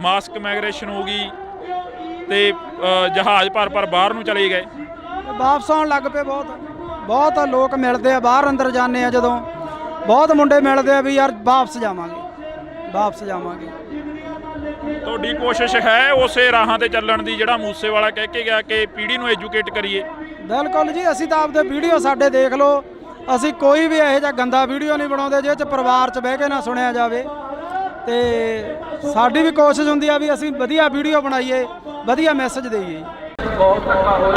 ਮਾਸਕ ਮਾਈਗ੍ਰੇਸ਼ਨ ਹੋ ਗਈ, ਤੇ ਜਹਾਜ਼ ਭਰ ਬਾਹਰ ਨੂੰ ਚਲੇ ਗਏ, ਵਾਪਸ ਆਉਣ ਲੱਗ ਪਏ। ਬਹੁਤ ਲੋਕ ਮਿਲਦੇ ਆ, ਬਾਹਰ ਅੰਦਰ ਜਾਂਦੇ ਆ ਜਦੋਂ, ਬਹੁਤ ਮੁੰਡੇ ਮਿਲਦੇ ਆ ਵੀ ਯਾਰ ਵਾਪਸ ਜਾਵਾਂਗੇ। ਤੁਹਾਡੀ ਕੋਸ਼ਿਸ਼ ਹੈ ਉਸੇ ਰਾਹਾਂ ਤੇ ਚੱਲਣ ਦੀ ਜਿਹੜਾ ਮੂਸੇ ਵਾਲਾ ਕਹਿ ਕੇ ਗਿਆ ਕਿ ਪੀੜ੍ਹੀ ਨੂੰ ਐਜੂਕੇਟ ਕਰੀਏ? ਬਿਲਕੁਲ ਜੀ, ਅਸੀਂ ਤਾਂ ਆਪਦੇ ਵੀਡੀਓ ਸਾਡੇ ਦੇਖ ਲਓ, ਅਸੀਂ ਕੋਈ ਵੀ ਇਹੋ ਜਿਹਾ ਗੰਦਾ ਵੀਡੀਓ ਨਹੀਂ ਬਣਾਉਂਦੇ ਜਿਹਦੇ 'ਚ ਪਰਿਵਾਰ 'ਚ ਬਹਿ ਕੇ ਨਾ ਸੁਣਿਆ ਜਾਵੇ, ਤੇ ਸਾਡੀ ਵੀ ਕੋਸ਼ਿਸ਼ ਹੁੰਦੀ ਆ ਵੀ ਅਸੀਂ ਵਧੀਆ ਵੀਡੀਓ ਬਣਾਈਏ, ਵਧੀਆ ਮੈਸੇਜ ਦੇਈਏ।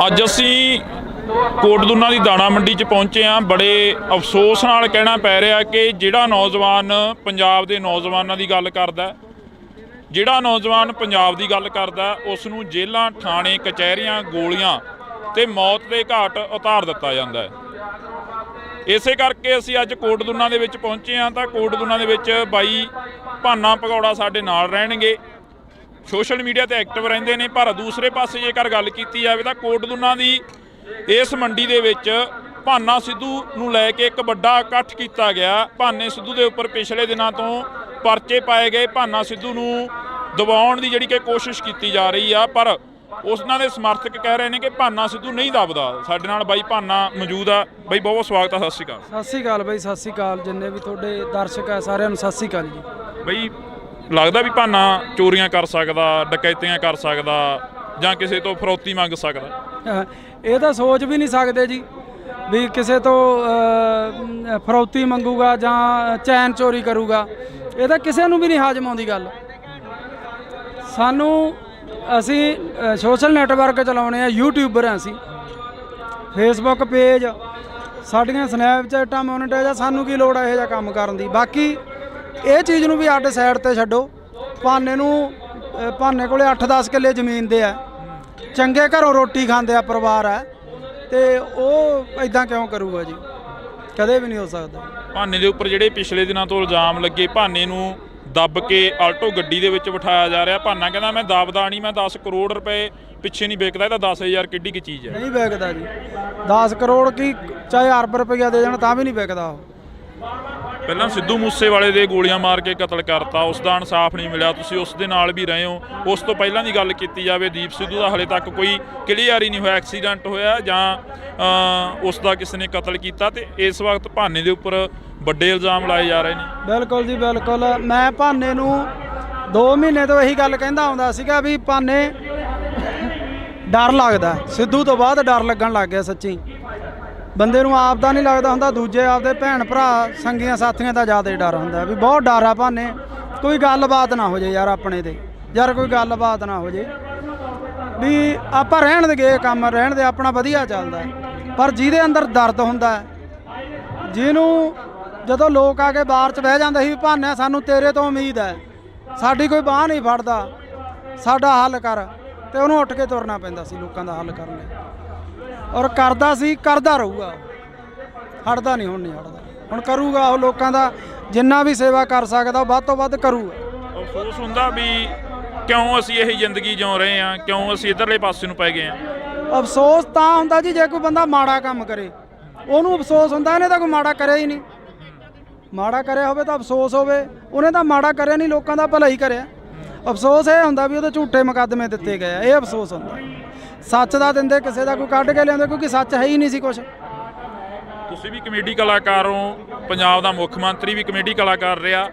ਅੱਜ ਅਸੀਂ ਕੋਟਦੁਨਾ ਦੀ ਦਾਣਾ ਮੰਡੀ 'ਚ ਪਹੁੰਚੇ ਹਾਂ। ਬੜੇ ਅਫਸੋਸ ਨਾਲ ਕਹਿਣਾ ਪੈ ਰਿਹਾ ਕਿ ਜਿਹੜਾ ਨੌਜਵਾਨ ਪੰਜਾਬ ਦੇ ਨੌਜਵਾਨਾਂ ਦੀ ਗੱਲ ਕਰਦਾ, ਜਿਹੜਾ ਨੌਜਵਾਨ ਪੰਜਾਬ ਦੀ ਗੱਲ ਕਰਦਾ, ਉਸ ਨੂੰ ਜੇਲ੍ਹਾਂ, ਥਾਣੇ, ਕਚਹਿਰੀਆਂ, ਗੋਲੀਆਂ ਤੇ ਮੌਤ ਦੇ ਘਾਟ ਉਤਾਰ ਦਿੱਤਾ ਜਾਂਦਾ ਹੈ। ਇਸੇ ਕਰਕੇ ਅਸੀਂ ਅੱਜ ਕੋਟਦੁਨਾ ਦੇ ਵਿੱਚ ਪਹੁੰਚੇ ਹਾਂ। ਤਾਂ ਕੋਟਦੁਨਾ ਦੇ ਵਿੱਚ ਬਾਈ ਭਾਨਾ ਭਗੌੜਾ ਸਾਡੇ ਨਾਲ ਰਹਿਣਗੇ, ਸੋਸ਼ਲ ਮੀਡੀਆ ਤੇ ਐਕਟਿਵ ਰਹਿੰਦੇ ਨੇ। ਪਰ ਦੂਸਰੇ ਪਾਸੇ ਜੇਕਰ ਗੱਲ ਕੀਤੀ ਜਾਵੇ ਤਾਂ ਕੋਟਦੁਨਾ ਦੀ ਇਸ ਮੰਡੀ ਦੇ ਵਿੱਚ ਭਾਨਾ ਸਿੱਧੂ ਨੂੰ ਲੈ ਕੇ ਇੱਕ ਵੱਡਾ ਇਕੱਠ ਕੀਤਾ ਗਿਆ। ਭਾਨੇ ਸਿੱਧੂ ਦੇ ਉੱਪਰ ਪਿਛਲੇ ਦਿਨਾਂ ਤੋਂ ਪਰਚੇ ਪਾਏ ਗਏ, ਭਾਨਾ ਸਿੱਧੂ ਨੂੰ ਦਬਾਉਣ ਦੀ ਜਿਹੜੀ ਕਿ ਕੋਸ਼ਿਸ਼ ਕੀਤੀ ਜਾ ਰਹੀ ਆ, ਪਰ ਉਹਨਾਂ ਦੇ ਸਮਰਥਕ ਕਹਿ ਰਹੇ ਨੇ ਕਿ ਭਾਨਾ ਸਿੱਧੂ ਨਹੀਂ ਦਬਦਾ। ਸਾਡੇ ਨਾਲ ਬਾਈ ਭਾਨਾ ਮੌਜੂਦ ਆ। ਬਾਈ ਬਹੁਤ ਸਵਾਗਤ ਆ, ਸਤਿ ਸ਼੍ਰੀ ਅਕਾਲ। ਸਤਿ ਸ਼੍ਰੀ ਅਕਾਲ ਬਾਈ, ਸਤਿ ਸ਼੍ਰੀ ਅਕਾਲ ਜਿੰਨੇ ਵੀ ਤੁਹਾਡੇ ਦਰਸ਼ਕ ਆ ਸਾਰਿਆਂ ਨੂੰ ਸਤਿ ਸ਼੍ਰੀ ਅਕਾਲ ਜੀ। ਬਾਈ ਲੱਗਦਾ ਵੀ ਭਾਨਾ ਚੋਰੀਆਂ ਕਰ ਸਕਦਾ, ਡਕੈਤੀਆਂ ਕਰ ਸਕਦਾ, ਜਾਂ ਕਿਸੇ ਤੋਂ ਫਰੌਤੀ ਮੰਗ ਸਕਦਾ? ਇਹ ਤਾਂ ਸੋਚ ਵੀ ਨਹੀਂ ਸਕਦੇ ਜੀ ਵੀ ਕਿਸੇ ਤੋਂ ਫਰੌਤੀ ਮੰਗੂਗਾ ਜਾਂ ਚੈਨ ਚੋਰੀ ਕਰੂਗਾ। ਇਹ ਤਾਂ ਕਿਸੇ ਨੂੰ ਵੀ ਨਹੀਂ ਹਾਜ਼ਮ ਆਉਂਦੀ ਗੱਲ। ਅਸੀਂ ਸੋਸ਼ਲ ਨੈਟਵਰਕ ਚਲਾਉਣੇ ਆ, ਯੂਟਿਊਬਰ ਆ, ਅਸੀਂ ਫੇਸਬੁੱਕ ਪੇਜ, ਸਾਡੀਆਂ ਸਨੈਪਚੈਟਾਂ ਮੋਨੀਟਾਈਜ਼ ਆ। ਸਾਨੂੰ ਕੀ ਲੋੜ ਆ ਇਹੋ ਜਿਹਾ ਕੰਮ ਕਰਨ ਦੀ? ਬਾਕੀ ਇਹ ਚੀਜ਼ ਨੂੰ ਵੀ ਅੱਡ ਸਾਈਡ ਤੇ ਛੱਡੋ। ਭਾਨੇ ਕੋਲੇ 8-10 ਕਿੱਲੇ ਜ਼ਮੀਨ ਦੇ ਆ, ਚੰਗੇ ਘਰੋਂ ਰੋਟੀ ਖਾਂਦੇ ਆ ਪਰਿਵਾਰ ਆ, ਤੇ ਉਹ ਇਦਾਂ ਕਿਉਂ ਕਰੂਗਾ ਜੀ? ਕਦੇ ਵੀ ਨਹੀਂ ਹੋ ਸਕਦਾ। ਭਾਨੇ ਦੇ ਉੱਪਰ ਜਿਹੜੇ ਪਿਛਲੇ ਦਿਨਾਂ ਤੋਂ ਇਲਜ਼ਾਮ ਲੱਗੇ, ਭਾਨੇ ਨੂੰ ਦੱਬ ਕੇ ਆਲਟੋ ਗੱਡੀ ਦੇ ਵਿੱਚ ਬਿਠਾਇਆ ਜਾ ਰਿਹਾ। ਭਾਨਾ ਕਹਿੰਦਾ ਮੈਂ ਦੱਬਦਾ ਨਹੀਂ, ਮੈਂ 10 ਕਰੋੜ ਰੁਪਏ ਪਿੱਛੇ ਨਹੀਂ ਵੇਚਦਾ, ਇਹ ਤਾਂ 10,000 ਕਿੱਡੀ ਕੀ ਚੀਜ਼ ਹੈ। ਨਹੀਂ ਵਿਕਦਾ ਜੀ, 10 ਕਰੋੜ ਕੀ ਚਾਹੇ ਅਰਬ ਰੁਪਈਆ ਦੇ ਜਾਣ ਤਾਂ ਵੀ ਨਹੀਂ ਵਿਕਦਾ ਉਹ। ਪਹਿਲਾਂ ਸਿੱਧੂ ਮੂਸੇਵਾਲੇ ਦੇ ਗੋਲੀਆਂ ਮਾਰ ਕੇ ਕਤਲ ਕਰਤਾ, ਉਸ ਦਾ ਇਨਸਾਫ ਨਹੀਂ ਮਿਲਿਆ, ਤੁਸੀਂ ਉਸ ਦੇ ਨਾਲ ਵੀ ਰਹੇ ਹੋ। ਉਸ ਤੋਂ ਪਹਿਲਾਂ ਦੀ ਗੱਲ ਕੀਤੀ ਜਾਵੇ, ਦੀਪ ਸਿੱਧੂ ਦਾ ਹਲੇ ਤੱਕ ਕੋਈ ਕਲੀਅਰ ਹੀ ਨਹੀਂ ਹੋਇਆ, ਐਕਸੀਡੈਂਟ ਹੋਇਆ ਜਾਂ ਉਸ ਦਾ ਕਿਸੇ ਨੇ ਕਤਲ ਕੀਤਾ, ਤੇ ਇਸ ਵਕਤ ਭਾਨੇ ਦੇ ਉੱਪਰ ਵੱਡੇ ਇਲਜ਼ਾਮ ਲਾਏ ਜਾ ਰਹੇ ਨੇ। ਬਿਲਕੁਲ ਜੀ ਬਿਲਕੁਲ। ਮੈਂ ਭਾਨੇ ਨੂੰ 2 ਮਹੀਨੇ ਤੋਂ ਇਹੀ ਗੱਲ ਕਹਿੰਦਾ ਆਉਂਦਾ ਸੀਗਾ ਵੀ ਭਾਨੇ ਡਰ ਲੱਗਦਾ, ਸਿੱਧੂ ਤੋਂ ਬਾਅਦ ਡਰ ਲੱਗਣ ਲੱਗ ਗਿਆ ਸੱਚੀ। ਬੰਦੇ ਨੂੰ ਆਪ ਦਾ ਨਹੀਂ ਲੱਗਦਾ ਹੁੰਦਾ, ਦੂਜੇ ਆਪਦੇ ਭੈਣ ਭਰਾ ਸੰਗੀਆਂ ਸਾਥੀਆਂ ਦਾ ਜ਼ਿਆਦਾ ਡਰ ਹੁੰਦਾ ਵੀ ਬਹੁਤ ਡਰ ਆ ਭਾਨੇ। ਕੋਈ ਗੱਲਬਾਤ ਨਾ ਹੋ ਜੇ ਯਾਰ ਆਪਣੇ ਤੇ, ਯਾਰ ਕੋਈ ਗੱਲਬਾਤ ਨਾ ਹੋ ਜੇ ਵੀ ਆਪਾਂ ਰਹਿਣ ਦੇ ਗਏ, ਕੰਮ ਰਹਿਣ ਦੇ, ਆਪਣਾ ਵਧੀਆ ਚੱਲਦਾ। ਪਰ ਜਿਹਦੇ ਅੰਦਰ ਦਰਦ ਹੁੰਦਾ, ਜਿਹਨੂੰ ਜਦੋਂ ਲੋਕ ਆ ਕੇ ਬਾਹਰ 'ਚ ਬਹਿ ਜਾਂਦੇ ਸੀ ਵੀ ਭਾਨੇ ਸਾਨੂੰ ਤੇਰੇ ਤੋਂ ਉਮੀਦ ਹੈ, ਸਾਡੀ ਕੋਈ ਬਾਂਹ ਨਹੀਂ ਫੜਦਾ, ਸਾਡਾ ਹੱਲ ਕਰ, ਤੇ ਉਹਨੂੰ ਉੱਠ ਕੇ ਤੁਰਨਾ ਪੈਂਦਾ ਸੀ ਲੋਕਾਂ ਦਾ ਹੱਲ ਕਰਨ ਲਈ। ਔਰ ਕਰਦਾ ਸੀ, ਕਰਦਾ ਰਹੂਗਾ, ਹਟਦਾ ਨਹੀਂ, ਹੁਣ ਨਹੀਂ ਹਟਦਾ, ਹੁਣ ਕਰੂਗਾ ਉਹ ਲੋਕਾਂ ਦਾ ਜਿੰਨਾ ਵੀ ਸੇਵਾ ਕਰ ਸਕਦਾ ਉਹ ਵੱਧ ਤੋਂ ਵੱਧ ਕਰੂਗਾ। ਅਫਸੋਸ ਹੁੰਦਾ ਵੀ ਕਿਉਂ ਅਸੀਂ ਇਹ ਜ਼ਿੰਦਗੀ ਜਿਉ ਰਹੇ ਹਾਂ, ਕਿਉਂ ਅਸੀਂ ਇੱਧਰਲੇ ਪਾਸੇ ਨੂੰ ਪੈ ਗਏ ਹਾਂ। ਅਫਸੋਸ ਤਾਂ ਹੁੰਦਾ ਜੀ ਜੇ ਕੋਈ ਬੰਦਾ ਮਾੜਾ ਕੰਮ ਕਰੇ, ਉਹਨੂੰ ਅਫਸੋਸ ਹੁੰਦਾ, ਇਹਨੇ ਤਾਂ ਕੋਈ ਮਾੜਾ ਕਰਿਆ ਹੀ ਨਹੀਂ। ਮਾੜਾ ਕਰਿਆ ਹੋਵੇ ਤਾਂ ਅਫਸੋਸ ਹੋਵੇ, ਉਹਨੇ ਤਾਂ ਮਾੜਾ ਕਰਿਆ ਨਹੀਂ, ਲੋਕਾਂ ਦਾ ਭਲਾ ਹੀ ਕਰਿਆ। ਅਫਸੋਸ ਇਹ ਹੁੰਦਾ ਵੀ ਉਹਦੇ ਝੂਠੇ ਮੁਕੱਦਮੇ ਦਿੱਤੇ ਗਏ ਆ, ਇਹ ਅਫਸੋਸ ਹੁੰਦਾ। ਸੱਚ ਦਾ ਦਿੰਦੇ ਕਿਸੇ ਦਾ ਕੋਈ ਕੱਢ ਕੇ ਲਿਆਉਂਦੇ, ਕਿਉਂਕਿ ਸੱਚ ਹੈ ਹੀ ਨਹੀਂ ਸੀ ਕੁਛ। ਤੁਸੀਂ ਵੀ ਕਮੇਡੀ ਕਲਾਕਾਰ ਹੋ, ਪੰਜਾਬ ਦਾ ਮੁੱਖ ਮੰਤਰੀ ਵੀ ਕਮੇਡੀ ਕਲਾਕਾਰ ਰਿਹਾ,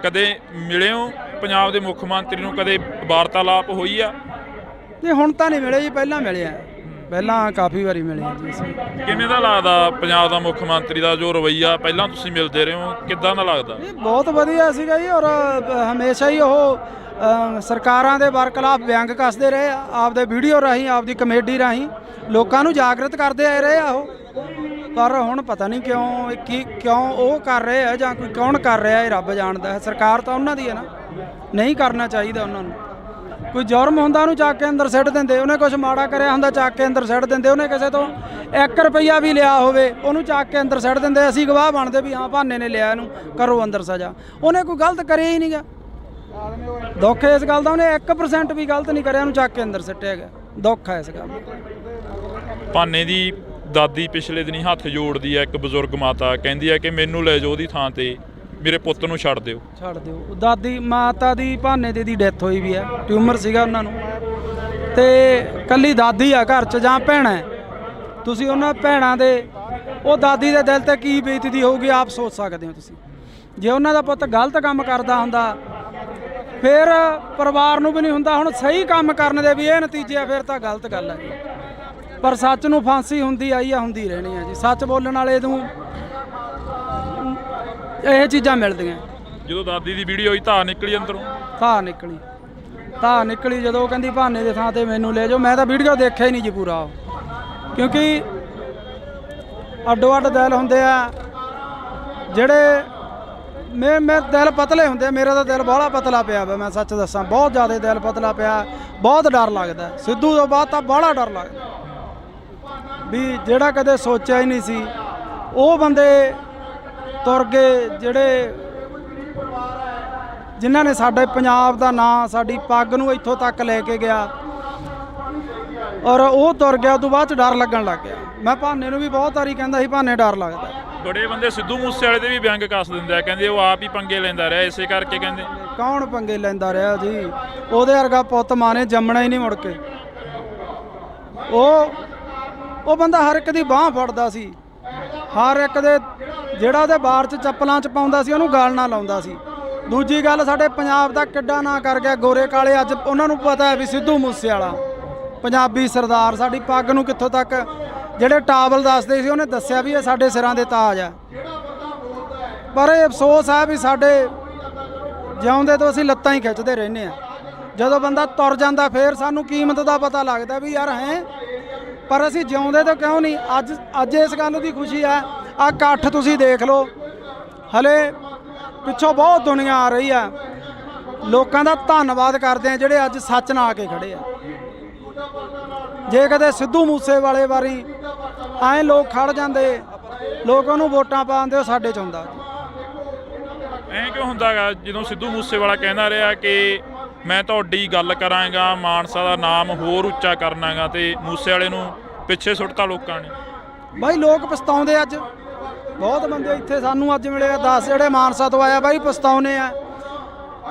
ਕਦੇ ਮਿਲੇ ਹੋ ਪੰਜਾਬ ਦੇ ਮੁੱਖ ਮੰਤਰੀ ਨੂੰ, ਕਦੇ ਵਾਰਤਾਲਾਪ ਹੋਈ ਆ? ਨਹੀਂ ਹੁਣ ਤਾਂ ਨਹੀਂ ਮਿਲੇ ਜੀ, ਪਹਿਲਾਂ ਮਿਲੇ ਆ, ਪਹਿਲਾਂ ਕਾਫੀ ਵਾਰੀ ਮਿਲੇ ਆ ਜੀ ਅਸੀਂ। ਕਿਵੇਂ ਦਾ ਲੱਗਦਾ ਪੰਜਾਬ ਦਾ ਮੁੱਖ ਮੰਤਰੀ ਦਾ ਜੋ ਰਵੱਈਆ, ਪਹਿਲਾਂ ਤੁਸੀਂ ਮਿਲਦੇ ਰਹੇ ਹੋ, ਕਿੱਦਾਂ ਦਾ ਲੱਗਦਾ? ਇਹ ਬਹੁਤ ਵਧੀਆ ਸੀਗਾ ਜੀ, ਔਰ ਹਮੇਸ਼ਾ ਹੀ ਉਹ ਸਰਕਾਰਾਂ ਦੇ ਬਰਖਲਾਫ ਵਿਅੰਗ ਕੱਸਦੇ ਰਹੇ ਆ, ਆਪਦੇ ਵੀਡੀਓ ਰਾਹੀਂ, ਆਪਦੀ ਕਮੇਡੀ ਰਾਹੀਂ ਲੋਕਾਂ ਨੂੰ ਜਾਗਰਤ ਕਰਦੇ ਆਏ ਰਹੇ ਆ ਉਹ। ਪਰ ਹੁਣ ਪਤਾ ਨਹੀਂ ਕਿਉਂ ਉਹ ਕਰ ਰਹੇ ਆ, ਜਾਂ ਕੋਈ ਕੌਣ ਕਰ ਰਿਹਾ, ਇਹ ਰੱਬ ਜਾਣਦਾ ਹੈ। ਸਰਕਾਰ ਤਾਂ ਉਹਨਾਂ ਦੀ ਹੈ ਨਾ, ਨਹੀਂ ਕਰਨਾ ਚਾਹੀਦਾ ਉਹਨਾਂ ਨੂੰ। ਕੋਈ ਜੁਰਮ ਹੁੰਦਾ ਉਹਨੂੰ ਚੱਕ ਕੇ ਅੰਦਰ ਸਿੱਟ ਦਿੰਦੇ, ਉਹਨੇ ਕੁਝ ਮਾੜਾ ਕਰਿਆ ਹੁੰਦਾ ਚੱਕ ਕੇ ਅੰਦਰ ਸਿੱਟ ਦਿੰਦੇ, ਉਹਨੇ ਕਿਸੇ ਤੋਂ 1 ਰੁਪਈਆ ਵੀ ਲਿਆ ਹੋਵੇ ਉਹਨੂੰ ਚੱਕ ਕੇ ਅੰਦਰ ਸਿੱਟ ਦਿੰਦੇ। ਅਸੀਂ ਗਵਾਹ ਬਣਦੇ ਵੀ ਹਾਂ ਭਾਨੇ ਨੇ ਲਿਆ, ਇਹਨੂੰ ਕਰੋ ਅੰਦਰ ਸਜ਼ਾ। ਉਹਨੇ ਕੋਈ ਗਲਤ ਕਰਿਆ ਹੀ ਨਹੀਂਗਾ। ਦੁੱਖ ਇਸ ਗੱਲ ਦਾ, ਉਹਨੇ 1% ਵੀ ਗਲਤ ਨਹੀਂ ਕਰਿਆ, ਉਹਨੂੰ ਚੱਕ ਕੇ ਅੰਦਰ ਸਿੱਟਿਆ ਗਿਆ। ਦੁੱਖ ਹੈ ਇਸ ਗੱਲ ਦਾ। ਭਾਨੇ ਦੀ ਦਾਦੀ ਪਿਛਲੇ ਦਿਨੀ ਹੱਥ ਜੋੜਦੀ ਹੈ, ਇੱਕ ਬਜ਼ੁਰਗ ਮਾਤਾ ਕਹਿੰਦੀ ਹੈ ਕਿ ਮੈਨੂੰ ਲੈ ਜਾਓ ਉਹਦੀ ਥਾਂ ਤੇ, ਮੇਰੇ ਪੁੱਤ ਨੂੰ ਛੱਡ ਦਿਓ। ਛੱਡ ਦਿਓ। ਦਾਦੀ ਮਾਤਾ ਦੀ ਭਾਨੇ ਦੀ ਡੈਥ ਹੋਈ ਵੀ ਹੈ, ਟਿਊਮਰ ਸੀਗਾ ਉਹਨਾਂ ਨੂੰ, ਤੇ ਕੱਲੀ ਦਾਦੀ ਆ ਘਰ 'ਚ ਜਾਂ ਭੈਣਾਂ। ਤੁਸੀਂ ਉਹਨਾਂ ਭੈਣਾਂ ਦੇ, ਉਹ ਦਾਦੀ ਦੇ ਦਿਲ ਤੇ ਕੀ ਬੀਤਦੀ ਹੋਊਗੀ ਆਪ ਸੋਚ ਸਕਦੇ ਹੋ ਤੁਸੀਂ। ਜੇ ਉਹਨਾਂ ਦਾ ਪੁੱਤ ਗਲਤ ਕੰਮ ਕਰਦਾ ਹੁੰਦਾ ਫਿਰ ਪਰਿਵਾਰ ਨੂੰ ਵੀ ਨਹੀਂ ਹੁੰਦਾ। ਹੁਣ ਸਹੀ ਕੰਮ ਕਰਨ ਦੇ ਵੀ ਇਹ ਨਤੀਜੇ ਆ, ਫਿਰ ਤਾਂ ਗਲਤ ਗੱਲ ਹੈ। ਪਰ ਸੱਚ ਨੂੰ ਫਾਂਸੀ ਹੁੰਦੀ ਆਈ ਆ, ਹੁੰਦੀ ਰਹਿਣੀ ਆ ਜੀ। ਸੱਚ ਬੋਲਣ ਵਾਲੇ ਨੂੰ ਇਹ ਚੀਜ਼ਾਂ ਮਿਲਦੀਆਂ। ਜਦੋਂ ਦਾਦੀ ਦੀ ਵੀਡੀਓ ਹੋਈ, ਧਾਰ ਨਿਕਲੀ ਅੰਦਰੋਂ, ਧਾਰ ਨਿਕਲੀ ਜਦੋਂ ਉਹ ਕਹਿੰਦੀ ਭਾਨੇ ਦੇ ਥਾਂ ਤੇ ਮੈਨੂੰ ਲੈ ਜਾਓ। ਮੈਂ ਤਾਂ ਵੀਡੀਓ ਦੇਖਿਆ ਹੀ ਨਹੀਂ ਜੀ ਪੂਰਾ, ਕਿਉਂਕਿ ਅੱਡੋ ਅੱਡ ਦਿਲ ਹੁੰਦੇ ਆ ਜਿਹੜੇ ਮੇਰੇ ਦਿਲ ਪਤਲੇ ਹੁੰਦੇ। ਮੇਰਾ ਤਾਂ ਦਿਲ ਬਾਹਲਾ ਪਤਲਾ ਪਿਆ ਵਾ, ਮੈਂ ਸੱਚ ਦੱਸਾਂ, ਬਹੁਤ ਜ਼ਿਆਦਾ ਦਿਲ ਪਤਲਾ ਪਿਆ। ਬਹੁਤ ਡਰ ਲੱਗਦਾ ਸਿੱਧੂ ਤੋਂ ਬਾਅਦ ਤਾਂ ਬਾਹਲਾ ਡਰ ਲੱਗਦਾ ਵੀ ਜਿਹੜਾ ਕਦੇ ਸੋਚਿਆ ਹੀ ਨਹੀਂ ਸੀ ਉਹ ਬੰਦੇ ਤੁਰ ਗਏ, ਜਿਨ੍ਹਾਂ ਨੇ ਸਾਡੇ ਪੰਜਾਬ ਦਾ ਨਾਂ, ਸਾਡੀ ਪੱਗ ਨੂੰ ਇੱਥੋਂ ਤੱਕ ਲੈ ਕੇ ਗਿਆ, ਔਰ ਉਹ ਤੁਰ ਗਿਆ। ਉਹ ਤੋਂ ਬਾਅਦ 'ਚ ਡਰ ਲੱਗਣ ਲੱਗ ਗਿਆ। ਮੈਂ ਭਾਨੇ ਨੂੰ ਵੀ ਬਹੁਤ ਵਾਰੀ ਕਹਿੰਦਾ ਸੀ ਭਾਨੇ ਡਰ ਲੱਗਦਾ। ਬੜੇ ਬੰਦੇ ਸਿੱਧੂ ਮੂਸੇਵਾਲੇ ਦੇ ਵੀ ਵਿਅੰਗ ਕੱਸ ਦਿੰਦੇ ਆ, ਕਹਿੰਦੇ ਉਹ ਆਪ ਹੀ ਪੰਗੇ ਲੈਂਦਾ ਰਿਹਾ, ਇਸੇ ਕਰਕੇ ਕਹਿੰਦੇ। ਕੌਣ ਪੰਗੇ ਲੈਂਦਾ ਰਿਹਾ ਜੀ? ਉਹਦੇ ਵਰਗਾ ਪੁੱਤ ਮਾਂ ਨੇ ਜੰਮਣਾ ਹੀ ਨਹੀਂ ਮੁੜ ਕੇ। ਉਹ ਬੰਦਾ ਹਰ ਇੱਕ ਦੀ ਬਾਂਹ ਫੜਦਾ ਸੀ, ਹਰ ਇੱਕ ਦੇ, ਜਿਹੜਾ ਉਹਦੇ ਬਾਰ 'ਚ ਚੱਪਲਾਂ 'ਚ ਪਾਉਂਦਾ ਸੀ ਉਹਨੂੰ ਗਲ ਨਾ ਲਾਉਂਦਾ ਸੀ। ਦੂਜੀ ਗੱਲ, ਸਾਡੇ ਪੰਜਾਬ ਦਾ ਕਿੱਡਾ ਨਾਂ ਕਰ ਗਿਆ ਗੋਰੇ ਕਾਲੇ। ਅੱਜ ਉਹਨਾਂ ਨੂੰ ਪਤਾ ਹੈ ਵੀ ਸਿੱਧੂ ਮੂਸੇਵਾਲਾ ਪੰਜਾਬੀ ਸਰਦਾਰ, ਸਾਡੀ ਪੱਗ ਨੂੰ ਕਿੱਥੋਂ ਤੱਕ, ਜਿਹੜੇ ਟਾਵਲ ਦੱਸਦੇ ਸੀ ਉਹਨੇ ਦੱਸਿਆ ਵੀ ਇਹ ਸਾਡੇ ਸਿਰਾਂ ਦੇ ਤਾਜ ਆ। ਪਰ ਇਹ ਅਫਸੋਸ ਹੈ ਵੀ ਸਾਡੇ ਜਿਉਂਦੇ ਤੋਂ ਅਸੀਂ ਲੱਤਾਂ ਹੀ ਖਿੱਚਦੇ ਰਹਿੰਦੇ ਆ। ਜਦੋਂ ਬੰਦਾ ਤੁਰ ਜਾਂਦਾ ਫਿਰ ਸਾਨੂੰ ਕੀਮਤ ਦਾ ਪਤਾ ਲੱਗਦਾ ਵੀ ਯਾਰ ਹੈ, ਪਰ ਅਸੀਂ ਜਿਉਂਦੇ ਤੋਂ ਕਿਉਂ ਨਹੀਂ। ਅੱਜ ਇਸ ਗੱਲ ਦੀ ਖੁਸ਼ੀ ਆ। ਆਹ ਇਕੱਠ ਤੁਸੀਂ ਦੇਖ ਲਓ, ਹਲੇ ਪਿੱਛੋਂ ਬਹੁਤ ਦੁਨੀਆ ਆ ਰਹੀ ਆ। ਲੋਕਾਂ ਦਾ ਧੰਨਵਾਦ ਕਰਦੇ ਆ ਜਿਹੜੇ ਅੱਜ ਸੱਚ ਨਾਲ ਆ ਕੇ ਖੜੇ ਆ। ਜੇ ਕਦੇ ਸਿੱਧੂ ਮੂਸੇਵਾਲੇ ਵਾਰੀ ਐਂ ਲੋਕ ਖੜ ਜਾਂਦੇ, ਲੋਕ ਉਹਨੂੰ ਵੋਟਾਂ ਪਾਉਂਦੇ, ਉਹ ਸਾਡੇ 'ਚ ਹੁੰਦਾ। ਐਂ ਕਿਉਂ ਹੁੰਦਾ ਗਾ ਜਦੋਂ ਸਿੱਧੂ ਮੂਸੇਵਾਲਾ ਕਹਿੰਦਾ ਰਿਹਾ ਕਿ ਮੈਂ ਤੁਹਾਡੀ ਗੱਲ ਕਰਾਂਗਾ, ਮਾਨਸਾ ਦਾ ਨਾਮ ਹੋਰ ਉੱਚਾ ਕਰਨਾਗਾ, ਤੇ ਮੂਸੇ ਵਾਲੇ ਨੂੰ ਪਿੱਛੇ ਸੁੱਟਤਾ ਲੋਕਾਂ ਨੇ? ਬਾਈ ਲੋਕ ਪਛਤਾਉਂਦੇ ਅੱਜ, ਬਹੁਤ ਬੰਦੇ ਇੱਥੇ ਸਾਨੂੰ ਅੱਜ ਮਿਲੇ ਆ 10 ਜਿਹੜੇ ਮਾਨਸਾ ਤੋਂ ਆਇਆ ਬਾਈ ਪਛਤਾਉਨੇ ਆ।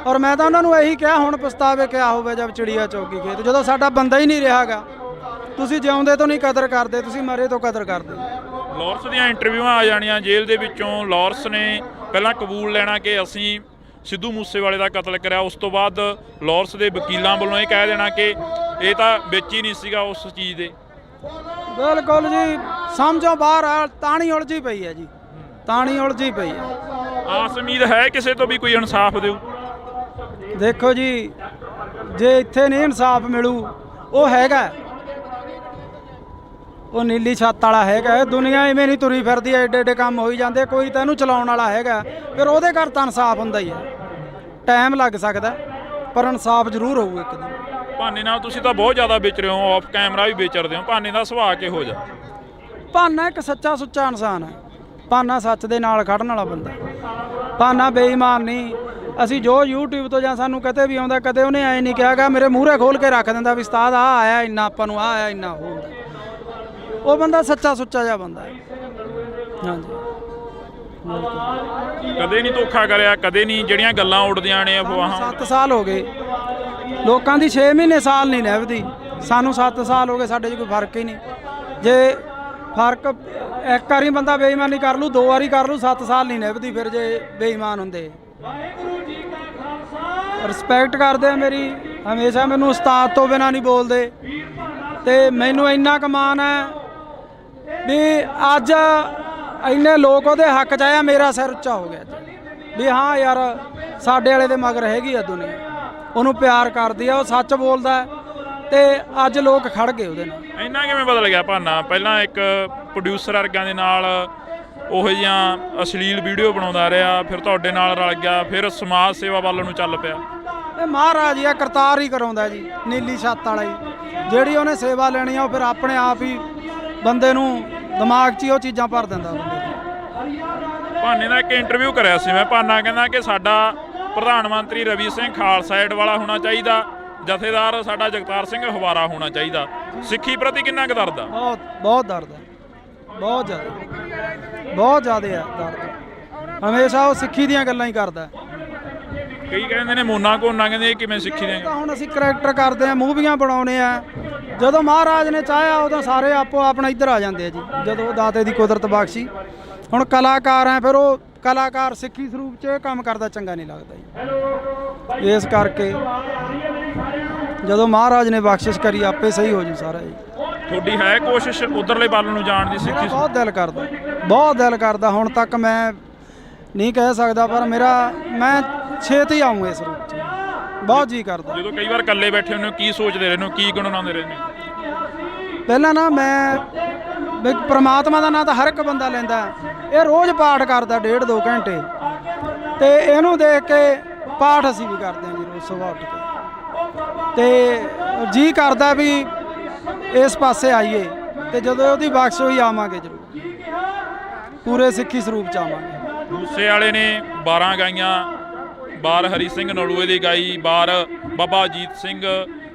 ਔਰ ਮੈਂ ਤਾਂ ਉਹਨਾਂ ਨੂੰ ਇਹੀ ਕਿਹਾ ਹੁਣ ਪਛਤਾਵੇ ਕਿਆ ਹੋਵੇ ਜਦ ਚਿੜੀਆ ਚੌਕੀ ਖੇਤ, ਜਦੋਂ ਸਾਡਾ ਬੰਦਾ ਹੀ ਨਹੀਂ ਰਿਹਾਗਾ। ਤੁਸੀਂ ਜਿਉਂਦੇ ਤੋਂ ਨਹੀਂ ਕਦਰ ਕਰਦੇ, ਤੁਸੀਂ ਮਰੇ ਤੋਂ ਕਦਰ ਕਰਦੇ। ਲਾਰੈਂਸ ਦੀਆਂ ਇੰਟਰਵਿਊਆਂ ਆ ਜਾਣੀਆਂ ਜੇਲ੍ਹ ਦੇ ਵਿੱਚੋਂ, ਲਾਰੈਂਸ ਨੇ ਪਹਿਲਾਂ ਕਬੂਲ ਲੈਣਾ ਕਿ ਅਸੀਂ ਸਿੱਧੂ ਮੂਸੇਵਾਲੇ ਦਾ ਕਤਲ ਕਰਿਆ, ਉਸ ਤੋਂ ਬਾਅਦ ਲਾਰੈਂਸ ਦੇ ਵਕੀਲਾਂ ਵੱਲੋਂ ਇਹ ਕਹਿ ਦੇਣਾ ਕਿ ਇਹ ਤਾਂ ਵਿੱਚ ਹੀ ਨਹੀਂ ਸੀਗਾ ਉਸ ਚੀਜ਼ ਦੇ। ਬਿਲਕੁਲ ਜੀ, ਸਮਝੋ ਬਾਹਰ ਆ, ਤਾਣੀ ਉਲਝੀ ਪਈ ਹੈ ਜੀ, ਤਾਣੀ ਉਲਝੀ ਪਈ ਹੈ। ਆਸ ਉਮੀਦ ਹੈ ਕਿਸੇ ਤੋਂ ਵੀ ਕੋਈ ਇਨਸਾਫ ਦਿਓ? ਦੇਖੋ ਜੀ, ਜੇ ਇੱਥੇ ਨਹੀਂ ਇਨਸਾਫ ਮਿਲੂ, ਉਹ ਹੈਗਾ, ਉਹ ਨੀਲੀ ਛੱਤ ਵਾਲਾ ਹੈਗਾ। ਦੁਨੀਆ ਇਵੇਂ ਨਹੀਂ ਤੁਰੀ ਫਿਰਦੀ, ਐਡੇ ਐਡੇ ਕੰਮ ਹੋਈ ਜਾਂਦੇ, ਕੋਈ ਤਾਂ ਇਹਨੂੰ ਚਲਾਉਣ ਵਾਲਾ ਹੈਗਾ, ਫਿਰ ਉਹਦੇ ਘਰ ਤਾਂ ਇਨਸਾਫ ਹੁੰਦਾ ਹੀ ਹੈ। ਟਾਈਮ ਲੱਗ ਸਕਦਾ ਪਰ ਇਨਸਾਫ ਜ਼ਰੂਰ ਹੋਊ ਇੱਕ ਦਿਨ। ਭਾਨੇ ਨਾਲ ਤੁਸੀਂ ਤਾਂ ਬਹੁਤ ਜ਼ਿਆਦਾ ਵਿਚ ਰਹੇ ਹੋ, ਆਫ ਕੈਮਰਾ ਵੀ ਵਿਚਰਦੇ ਹੋ, ਭਾਨੇ ਦਾ ਸੁਭਾਅ ਕਿਹੋ ਜਿਹਾ? ਭਾਨਾ ਇੱਕ ਸੱਚਾ ਸੁੱਚਾ ਇਨਸਾਨ ਹੈ, ਭਾਨਾ ਸੱਚ ਦੇ ਨਾਲ ਖੜਨ ਵਾਲਾ ਬੰਦਾ, ਭਾਨਾ ਬੇਈਮਾਨ ਨਹੀਂ। ਅਸੀਂ ਜੋ YouTube ਤੋਂ ਜਾਂ ਸਾਨੂੰ ਕਦੇ ਵੀ ਆਉਂਦਾ, ਕਦੇ ਉਹਨੇ ਐਂ ਨਹੀਂ ਕਿਹਾਗਾ ਮੇਰੇ ਮੂਹਰੇ ਖੋਲ ਕੇ ਰੱਖ ਦਿੰਦਾ ਵੀ ਉਸਤਾਦ ਆ ਆਇਆ ਇੰਨਾ, ਆਪਾਂ ਨੂੰ ਆ ਆਇਆ ਇੰਨਾ ਉਹ ਹੁੰਦਾ। ਉਹ ਬੰਦਾ ਸੱਚਾ ਸੁੱਚਾ ਜਿਹਾ ਬੰਦਾ ਹੈ। ਹਾਂਜੀ, ਕਦੇ ਨਹੀਂ ਧੋਖਾ ਕਰਿਆ, ਕਦੇ ਨਹੀਂ ਜਿਹੜੀਆਂ ਗੱਲਾਂ ਉੱਡਦੀਆਂ ਨੇ ਅਫਵਾਹਾਂ। 7 ਸਾਲ ਹੋ ਗਏ, ਲੋਕਾਂ ਦੀ 6 ਮਹੀਨੇ ਸਾਲ ਨਹੀਂ ਨਿਭਦੀ, ਸਾਨੂੰ 7 ਸਾਲ ਹੋ ਗਏ, ਸਾਡੇ 'ਚ ਕੋਈ ਫਰਕ ਹੀ ਨਹੀਂ। ਜੇ ਫਰਕ ਇੱਕ ਵਾਰੀ ਬੰਦਾ ਬੇਈਮਾਨੀ ਕਰ ਲੂ, 2 ਵਾਰੀ ਕਰ ਲੂ, 7 ਸਾਲ ਨਹੀਂ ਨਿਭਦੀ ਫਿਰ ਜੇ ਬੇਈਮਾਨ ਹੁੰਦੇ। ਰਿਸਪੈਕਟ ਕਰਦੇ ਆ ਮੇਰੀ, ਹਮੇਸ਼ਾ ਮੈਨੂੰ ਉਸਤਾਦ ਤੋਂ ਬਿਨਾਂ ਨਹੀਂ ਬੋਲਦੇ, ਤੇ ਮੈਨੂੰ ਇੰਨਾ ਕੁ ਮਾਣ ਹੈ ਵੀ ਅੱਜ ਇੰਨੇ ਲੋਕ ਉਹਦੇ ਹੱਕ 'ਚ ਆਇਆ, ਮੇਰਾ ਸਿਰ ਉੱਚਾ ਹੋ ਗਿਆ ਅੱਜ ਵੀ ਹਾਂ ਯਾਰ ਸਾਡੇ ਵਾਲੇ ਦੇ ਮਗਰ ਹੈਗੀ ਆ ਦੁਨੀਆ, ਉਹਨੂੰ ਪਿਆਰ ਕਰਦੀ ਆ, ਉਹ ਸੱਚ ਬੋਲਦਾ ਤੇ ਅੱਜ ਲੋਕ ਖੜ ਗਏ ਉਹਦੇ ਨਾਲ। ਇੰਨਾ ਕਿਵੇਂ ਬਦਲ ਗਿਆ ਭਾਨਾ? ਪਹਿਲਾਂ ਇੱਕ ਪ੍ਰੋਡਿਊਸਰ ਵਰਗਾਂ ਦੇ ਨਾਲ ਉਹੋ ਜਿਹੀਆਂ ਅਸ਼ਲੀਲ ਵੀਡੀਓ ਬਣਾਉਂਦਾ ਰਿਹਾ, ਫਿਰ ਤੁਹਾਡੇ ਨਾਲ ਰਲ ਗਿਆ, ਫਿਰ ਸਮਾਜ ਸੇਵਾ ਵੱਲ ਨੂੰ ਚੱਲ ਪਿਆ। ਇਹ ਮਹਾਰਾਜ ਆ, ਕਰਤਾਰ ਹੀ ਕਰਾਉਂਦਾ ਜੀ, ਨੀਲੀ ਛੱਤ ਵਾਲਾ ਹੀ। ਜਿਹੜੀ ਉਹਨੇ ਸੇਵਾ ਲੈਣੀ ਆ ਉਹ ਫਿਰ ਆਪਣੇ ਆਪ ਹੀ ਬੰਦੇ ਨੂੰ ਦਿਮਾਗ 'ਚ ਹੀ ਉਹ ਚੀਜ਼ਾਂ ਭਰ ਦਿੰਦਾ ਬੰਦੇ। ਭਾਨੇ ਦਾ ਇੱਕ ਇੰਟਰਵਿਊ ਕਰਿਆ ਸੀ ਮੈਂ, ਭਾਨਾ ਕਹਿੰਦਾ ਕਿ ਸਾਡਾ ਪ੍ਰਧਾਨ ਮੰਤਰੀ ਰਵੀ ਸਿੰਘ ਖਾਲਸਾ ਏਡ ਵਾਲਾ ਹੋਣਾ ਚਾਹੀਦਾ, ਜਥੇਦਾਰ ਸਾਡਾ ਜਗਤਾਰ ਸਿੰਘ ਹਵਾਰਾ ਹੋਣਾ ਚਾਹੀਦਾ। ਸਿੱਖੀ ਪ੍ਰਤੀ ਕਿੰਨਾ ਕੁ ਦਰਦ ਆ? ਬਹੁਤ ਦਰਦ ਹੈ, ਬਹੁਤ ਜ਼ਿਆਦਾ ਹੈ ਦਰਦ। ਹਮੇਸ਼ਾ ਉਹ ਸਿੱਖੀ ਦੀਆਂ ਗੱਲਾਂ ਹੀ ਕਰਦਾ। ਕਈ ਕਹਿੰਦੇ ਨੇ ਮੋਨਾ ਕੋਨਾ, ਕਹਿੰਦੇ ਇਹ ਕਿਵੇਂ ਸਿੱਖੀ ਦੇ? ਹੁਣ ਅਸੀਂ ਕਰੈਕਟਰ ਕਰਦੇ ਆ, ਮੂਵੀਆਂ ਬਣਾਉਣੇ ਆ, ਜਦੋਂ ਮਹਾਰਾਜ ਨੇ ਚਾਹਿਆ ਉਦੋਂ ਸਾਰੇ ਆਪੋ ਆਪਣਾ ਇੱਧਰ ਆ ਜਾਂਦੇ ਆ ਜੀ, ਜਦੋਂ ਦਾਤੇ ਦੀ ਕੁਦਰਤ ਬਖਸ਼ੀ। ਹੁਣ ਕਲਾਕਾਰ ਆ, ਫਿਰ ਉਹ ਕਲਾਕਾਰ ਸਿੱਖੀ ਸਰੂਪ 'ਚ ਇਹ ਕੰਮ ਕਰਦਾ ਚੰਗਾ ਨਹੀਂ ਲੱਗਦਾ ਜੀ। ਇਸ ਕਰਕੇ ਜਦੋਂ ਮਹਾਰਾਜ ਨੇ ਬਖਸ਼ਿਸ਼ ਕਰੀ ਆਪੇ ਸਹੀ ਹੋ ਜੂ ਸਾਰਾ ਜੀ। ਤੁਹਾਡੀ ਹੈ ਕੋਸ਼ਿਸ਼ ਉਧਰਲੇ ਵੱਲ ਨੂੰ ਜਾਣ ਦੀ? ਸਿੱਖੀ ਬਹੁਤ ਦਿਲ ਕਰਦਾ, ਹੁਣ ਤੱਕ ਮੈਂ ਨਹੀਂ ਕਹਿ ਸਕਦਾ, ਪਰ ਮੈਂ ਛੇਤੀ ਆਊਂ ਇਸ ਰੂਪ 'ਚ, ਬਹੁਤ ਜੀ ਕਰਦਾ। ਜਦੋਂ ਕਈ ਵਾਰ ਇਕੱਲੇ ਬੈਠੇ ਹੁੰਦੇ ਹੋ, ਕੀ ਸੋਚਦੇ ਰਹਿੰਦੇ ਹੋ, ਕੀ ਗੁਣਗੁਣਾਉਂਦੇ ਰਹਿੰਦੇ ਹੋ? ਪਹਿਲਾਂ ਨਾ ਮੈਂ ਪ੍ਰਮਾਤਮਾ ਦਾ ਨਾਂ ਤਾਂ ਹਰ ਇੱਕ ਬੰਦਾ ਲੈਂਦਾ, ਇਹ ਰੋਜ਼ ਪਾਠ ਕਰਦਾ 1.5-2 ਘੰਟੇ, ਤੇ ਇਹਨੂੰ ਦੇਖ ਕੇ ਪਾਠ ਅਸੀਂ ਵੀ ਕਰਦੇ ਹਾਂ ਜੀ ਰੋਜ਼ ਸੁਬਾਹ ਉੱਠ ਕੇ, ਤੇ ਜੀ ਕਰਦਾ ਵੀ ਇਸ ਪਾਸੇ ਆਈਏ, ਤੇ ਜਦੋਂ ਉਹਦੀ ਬਖਸ਼ ਹੋਈ ਆਵਾਂਗੇ ਜ਼ਰੂਰ, ਪੂਰੇ ਸਿੱਖੀ ਸਰੂਪ 'ਚ ਆਵਾਂਗੇ। ਮੂਸੇ ਵਾਲੇ ਨੇ 12 ਗਾਈਆਂ, ਬਾਰ ਹਰੀ ਸਿੰਘ ਨਲੂਏ ਦੀ ਗਾਈ, ਬਾਰ ਬਾਬਾ ਅਜੀਤ ਸਿੰਘ,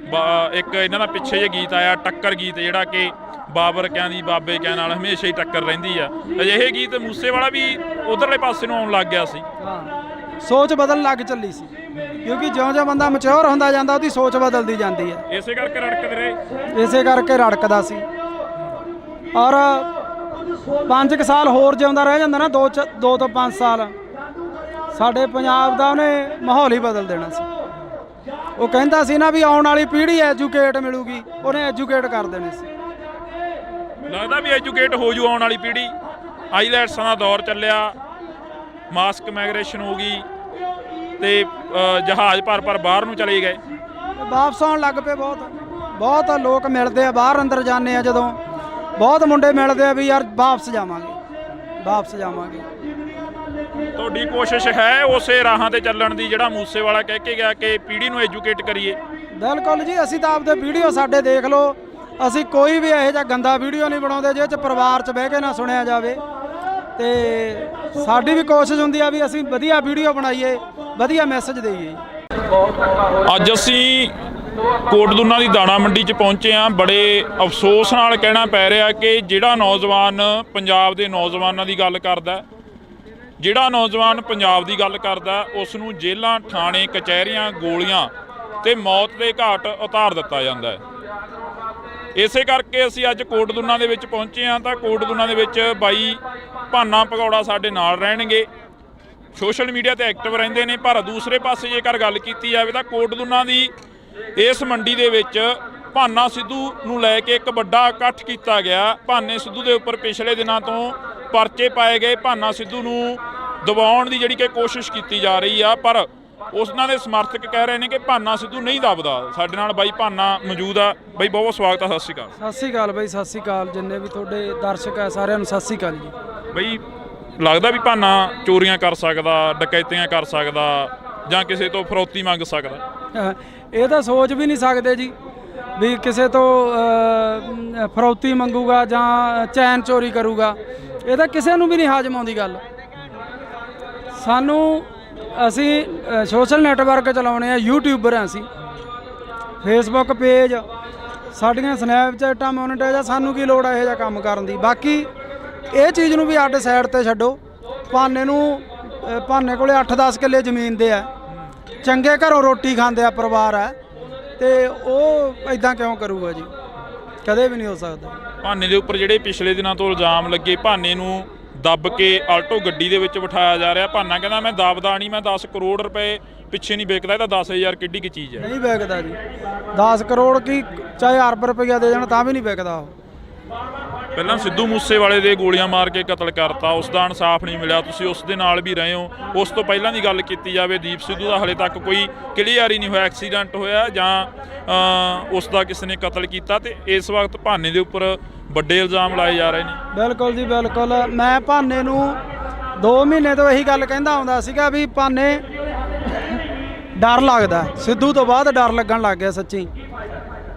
ਇੱਕ ਇਹਨਾਂ ਦਾ ਪਿੱਛੇ ਜਿਹੇ ਗੀਤ ਆਇਆ ਟੱਕਰ ਗੀਤ, ਜਿਹੜਾ ਕਿ ਬਾਬਰ ਕਿਆਂ ਦੀ ਬਾਬੇ ਕਿਆਂ ਨਾਲ ਹਮੇਸ਼ਾ ਹੀ ਟੱਕਰ ਰਹਿੰਦੀ ਆ। ਅਜਿਹੇ ਗੀਤ ਮੂਸੇ ਵਾਲਾ ਵੀ ਉਧਰਲੇ ਪਾਸੇ ਨੂੰ ਆਉਣ ਲੱਗ ਗਿਆ ਸੀ। ਸੋਚ ਬਦਲਣ ਲੱਗ ਚੱਲੀ ਸੀ, ਕਿਉਂਕਿ ਜਿਉਂ-ਜਿਉਂ ਬੰਦਾ ਮੈਚੁਰ ਹੁੰਦਾ ਜਾਂਦਾ ਉਹਦੀ ਸੋਚ ਬਦਲਦੀ ਜਾਂਦੀ ਹੈ। ਇਸੇ ਕਰਕੇ ਰੜਕਦੇ ਰਹੇ, ਇਸੇ ਕਰਕੇ ਰੜਕਦਾ ਸੀ। ਔਰ 5 ਸਾਲ ਹੋਰ ਜਿਉਂਦਾ ਰਹਿ ਜਾਂਦਾ ਨਾ, 2 ਤੋਂ 5 ਸਾਲ, ਸਾਡੇ ਪੰਜਾਬ ਦਾ ਉਹਨੇ ਮਾਹੌਲ ਹੀ ਬਦਲ ਦੇਣਾ ਸੀ। ਉਹ ਕਹਿੰਦਾ ਸੀ ਨਾ ਵੀ ਆਉਣ ਵਾਲੀ ਪੀੜ੍ਹੀ ਐਜੂਕੇਟ ਮਿਲੂਗੀ, ਉਹਨੇ ਐਜੂਕੇਟ ਕਰ ਦੇਣੀ ਸੀ। ਲੱਗਦਾ ਵੀ ਐਜੂਕੇਟ ਹੋ ਜੂ ਆਉਣ ਵਾਲੀ ਪੀੜ੍ਹੀ। ਆਈਲੈਟਸਾਂ ਦਾ ਦੌਰ ਚੱਲਿਆ, ਮਾਸਕ ਮਾਈਗ੍ਰੇਸ਼ਨ ਹੋ ਗਈ, ਤੇ ਜਹਾਜ਼ ਭਰ ਬਾਹਰ ਨੂੰ ਚਲੇ ਗਏ, ਵਾਪਸ ਆਉਣ ਲੱਗ ਪਏ। ਬਹੁਤ ਲੋਕ ਮਿਲਦੇ ਆ, ਬਾਹਰ ਅੰਦਰ ਜਾਂਦੇ ਆ ਜਦੋਂ, ਬਹੁਤ ਮੁੰਡੇ ਮਿਲਦੇ ਆ ਵੀ ਯਾਰ ਵਾਪਸ ਜਾਵਾਂਗੇ। ਤੁਹਾਡੀ ਕੋਸ਼ਿਸ਼ ਹੈ ਉਸੇ ਰਾਹਾਂ ਤੇ ਚੱਲਣ ਦੀ ਜਿਹੜਾ ਮੂਸੇ ਵਾਲਾ ਕਹਿ ਕੇ ਗਿਆ ਕਿ ਪੀੜ੍ਹੀ ਨੂੰ ਐਜੂਕੇਟ ਕਰੀਏ? ਬਿਲਕੁਲ ਜੀ, ਅਸੀਂ ਤਾਂ ਆਪਦੇ ਵੀਡੀਓ ਸਾਡੇ ਦੇਖ ਲਓ, ਅਸੀਂ ਕੋਈ ਵੀ ਇਹੋ ਜਿਹਾ ਗੰਦਾ ਵੀਡੀਓ ਨਹੀਂ ਬਣਾਉਂਦੇ ਜਿਹਦੇ 'ਚ ਪਰਿਵਾਰ 'ਚ ਬਹਿ ਕੇ ਨਾ ਸੁਣਿਆ ਜਾਵੇ। ਤੇ ਸਾਡੀ ਵੀ ਕੋਸ਼ਿਸ਼ ਹੁੰਦੀ ਆ ਵੀ ਅਸੀਂ ਵਧੀਆ ਵੀਡੀਓ ਬਣਾਈਏ, ਵਧੀਆ ਮੈਸੇਜ ਦੇਈਏ। ਅੱਜ ਅਸੀਂ ਕੋਟਦੁਨਾ ਦੀ ਦਾਣਾ ਮੰਡੀ 'ਚ ਪਹੁੰਚੇ ਹਾਂ। ਬੜੇ ਅਫਸੋਸ ਨਾਲ ਕਹਿਣਾ ਪੈ ਰਿਹਾ ਕਿ ਜਿਹੜਾ ਨੌਜਵਾਨ ਪੰਜਾਬ ਦੇ ਨੌਜਵਾਨਾਂ ਦੀ ਗੱਲ ਕਰਦਾ, ਜਿਹੜਾ ਨੌਜਵਾਨ ਪੰਜਾਬ ਦੀ ਗੱਲ ਕਰਦਾ, ਉਸ ਨੂੰ ਜੇਲ੍ਹਾਂ, ਥਾਣੇ, ਕਚਹਿਰੀਆਂ, ਗੋਲੀਆਂ ਤੇ ਮੌਤ ਦੇ ਘਾਟ ਉਤਾਰ ਦਿੱਤਾ ਜਾਂਦਾ ਹੈ। ਇਸੇ ਕਰਕੇ ਅਸੀਂ ਅੱਜ ਕੋਟਦੁਨਾ ਦੇ ਵਿੱਚ ਪਹੁੰਚੇ ਹਾਂ। ਤਾਂ ਕੋਟਦੁਨਾ ਦੇ ਵਿੱਚ ਬਾਈ ਭਾਨਾ ਭਗੌੜਾ ਸਾਡੇ ਨਾਲ ਰਹਿਣਗੇ, ਸੋਸ਼ਲ ਮੀਡੀਆ ਤੇ ਐਕਟਿਵ ਰਹਿੰਦੇ ਨੇ। ਪਰ ਦੂਸਰੇ ਪਾਸੇ ਜੇਕਰ ਗੱਲ ਕੀਤੀ ਜਾਵੇ ਤਾਂ ਕੋਟਦੁਨਾ ਦੀ ਇਸ ਮੰਡੀ ਦੇ ਵਿੱਚ ਭਾਨਾ ਸਿੱਧੂ ਨੂੰ ਲੈ ਕੇ ਇੱਕ ਵੱਡਾ ਇਕੱਠ ਕੀਤਾ ਗਿਆ। ਭਾਨੇ ਸਿੱਧੂ ਦੇ ਉੱਪਰ ਪਿਛਲੇ ਦਿਨਾਂ ਤੋਂ ਪਰਚੇ ਪਾਏ ਗਏ। ਭਾਨਾ ਸਿੱਧੂ ਨੂੰ ਦਬਾਉਣ ਦੀ ਜਿਹੜੀ ਕਿ ਕੋਸ਼ਿਸ਼ ਕੀਤੀ ਜਾ ਰਹੀ ਆ, ਪਰ ਉਹਨਾਂ ਦੇ ਸਮਰਥਕ ਕਹਿ ਰਹੇ ਨੇ ਕਿ ਭਾਨਾ ਸਿੱਧੂ ਨਹੀਂ ਦਬਦਾ। ਸਾਡੇ ਨਾਲ ਬਾਈ ਭਾਨਾ ਮੌਜੂਦ ਆ। ਬਾਈ ਬਹੁਤ ਬਹੁਤ ਸਵਾਗਤ ਆ। ਸਤਿ ਸ਼੍ਰੀ ਅਕਾਲ। ਸਤਿ ਸ਼੍ਰੀ ਅਕਾਲ ਬਾਈ, ਸਤਿ ਸ਼੍ਰੀ ਅਕਾਲ। ਜਿੰਨੇ ਵੀ ਤੁਹਾਡੇ ਦਰਸ਼ਕ ਆ ਸਾਰਿਆਂ ਨੂੰ ਸਤਿ ਸ਼੍ਰੀ ਅਕਾਲ ਜੀ। ਬਈ ਲੱਗਦਾ ਵੀ ਭਾਨਾ ਚੋਰੀਆਂ ਕਰ ਸਕਦਾ, ਡਕੈਤੀਆਂ ਕਰ ਸਕਦਾ ਜਾਂ ਕਿਸੇ ਤੋਂ ਫਰੌਤੀ ਮੰਗ ਸਕਦਾ? ਇਹ ਤਾਂ ਸੋਚ ਵੀ ਨਹੀਂ ਸਕਦੇ ਜੀ ਵੀ ਕਿਸੇ ਤੋਂ ਫਰੌਤੀ ਮੰਗੂਗਾ ਜਾਂ ਚੈਨ ਚੋਰੀ ਕਰੂਗਾ। ਇਹ ਤਾਂ ਕਿਸੇ ਨੂੰ ਵੀ ਨਹੀਂ ਹਾਜ਼ਮ ਆਉਂਦੀ ਗੱਲ। ਸਾਨੂੰ ਅਸੀਂ ਸੋਸ਼ਲ ਨੈਟਵਰਕ ਚਲਾਉਣੇ ਆ, ਯੂਟਿਊਬਰ ਆ ਅਸੀਂ, ਫੇਸਬੁੱਕ ਪੇਜ, ਸਾਡੀਆਂ ਸਨੈਪਚੈਟਾਂ ਮੋਨੀਟਾਈਜ਼ ਆ। ਸਾਨੂੰ ਕੀ ਲੋੜ ਆ ਇਹੋ ਜਿਹਾ ਕੰਮ ਕਰਨ ਦੀ? ਬਾਕੀ ਇਹ ਚੀਜ਼ ਨੂੰ ਵੀ ਅੱਡ ਸਾਈਡ ਤੇ ਛੱਡੋ। ਭਾਨੇ ਕੋਲੇ 8-10 ਕਿੱਲੇ ਜ਼ਮੀਨ ਦੇ ਆ, ਚੰਗੇ ਘਰੋਂ ਰੋਟੀ ਖਾਂਦੇ ਆ ਪਰਿਵਾਰ ਆ, ਤੇ ਉਹ ਇਦਾਂ ਕਿਉਂ ਕਰੂਗਾ ਜੀ? ਕਦੇ ਵੀ ਨਹੀਂ ਹੋ ਸਕਦਾ। ਭਾਨੇ ਦੇ ਉੱਪਰ ਜਿਹੜੇ ਪਿਛਲੇ ਦਿਨਾਂ ਤੋਂ ਇਲਜ਼ਾਮ ਲੱਗੇ, ਭਾਨੇ ਨੂੰ ਦੱਬ ਕੇ ਆਲਟੋ ਗੱਡੀ ਦੇ ਵਿੱਚ ਬਿਠਾਇਆ ਜਾ ਰਿਹਾ। ਭਾਨਾ ਕਹਿੰਦਾ ਮੈਂ ਦੱਬਦਾ ਨਹੀਂ, ਮੈਂ 10 ਕਰੋੜ ਰੁਪਏ ਪਿੱਛੇ ਨਹੀਂ ਵੇਚਦਾ। ਇਹ ਤਾਂ 10,000 ਕਿੱਡੀ ਕੀ ਚੀਜ਼ ਹੈ? ਨਹੀਂ ਵੇਚਦਾ ਜੀ। 10 ਕਰੋੜ ਕੀ ਚਾਹੇ ਅਰਬ ਰੁਪਈਆ ਦੇ ਜਾਣ ਤਾਂ ਵੀ ਨਹੀਂ ਵੇਚਦਾ ਉਹ। ਪਹਿਲਾਂ ਸਿੱਧੂ ਮੂਸੇਵਾਲੇ ਦੇ ਗੋਲੀਆਂ ਮਾਰ ਕੇ ਕਤਲ ਕਰਤਾ, ਉਸ ਦਾ ਇਨਸਾਫ ਨਹੀਂ ਮਿਲਿਆ। ਤੁਸੀਂ ਉਸ ਦੇ ਨਾਲ ਵੀ ਰਹੇ ਹੋ। ਉਸ ਤੋਂ ਪਹਿਲਾਂ ਦੀ ਗੱਲ ਕੀਤੀ ਜਾਵੇ, ਦੀਪ ਸਿੱਧੂ ਦਾ ਹਲੇ ਤੱਕ ਕੋਈ ਕਲੀਅਰ ਹੀ ਨਹੀਂ ਹੋਇਆ, ਐਕਸੀਡੈਂਟ ਹੋਇਆ ਜਾਂ ਉਸ ਦਾ ਕਿਸੇ ਨੇ ਕਤਲ ਕੀਤਾ। ਤੇ ਇਸ ਵਕਤ ਭਾਨੇ ਦੇ ਉੱਪਰ ਵੱਡੇ ਇਲਜ਼ਾਮ ਲਾਏ ਜਾ ਰਹੇ ਨੇ। ਬਿਲਕੁਲ ਜੀ ਬਿਲਕੁਲ। ਮੈਂ ਭਾਨੇ ਨੂੰ 2 ਮਹੀਨੇ ਤੋਂ ਇਹੀ ਗੱਲ ਕਹਿੰਦਾ ਆਉਂਦਾ ਸੀਗਾ ਵੀ ਭਾਨੇ ਡਰ ਲੱਗਦਾ। ਸਿੱਧੂ ਤੋਂ ਬਾਅਦ ਡਰ ਲੱਗਣ ਲੱਗ ਗਿਆ ਸੱਚੀ।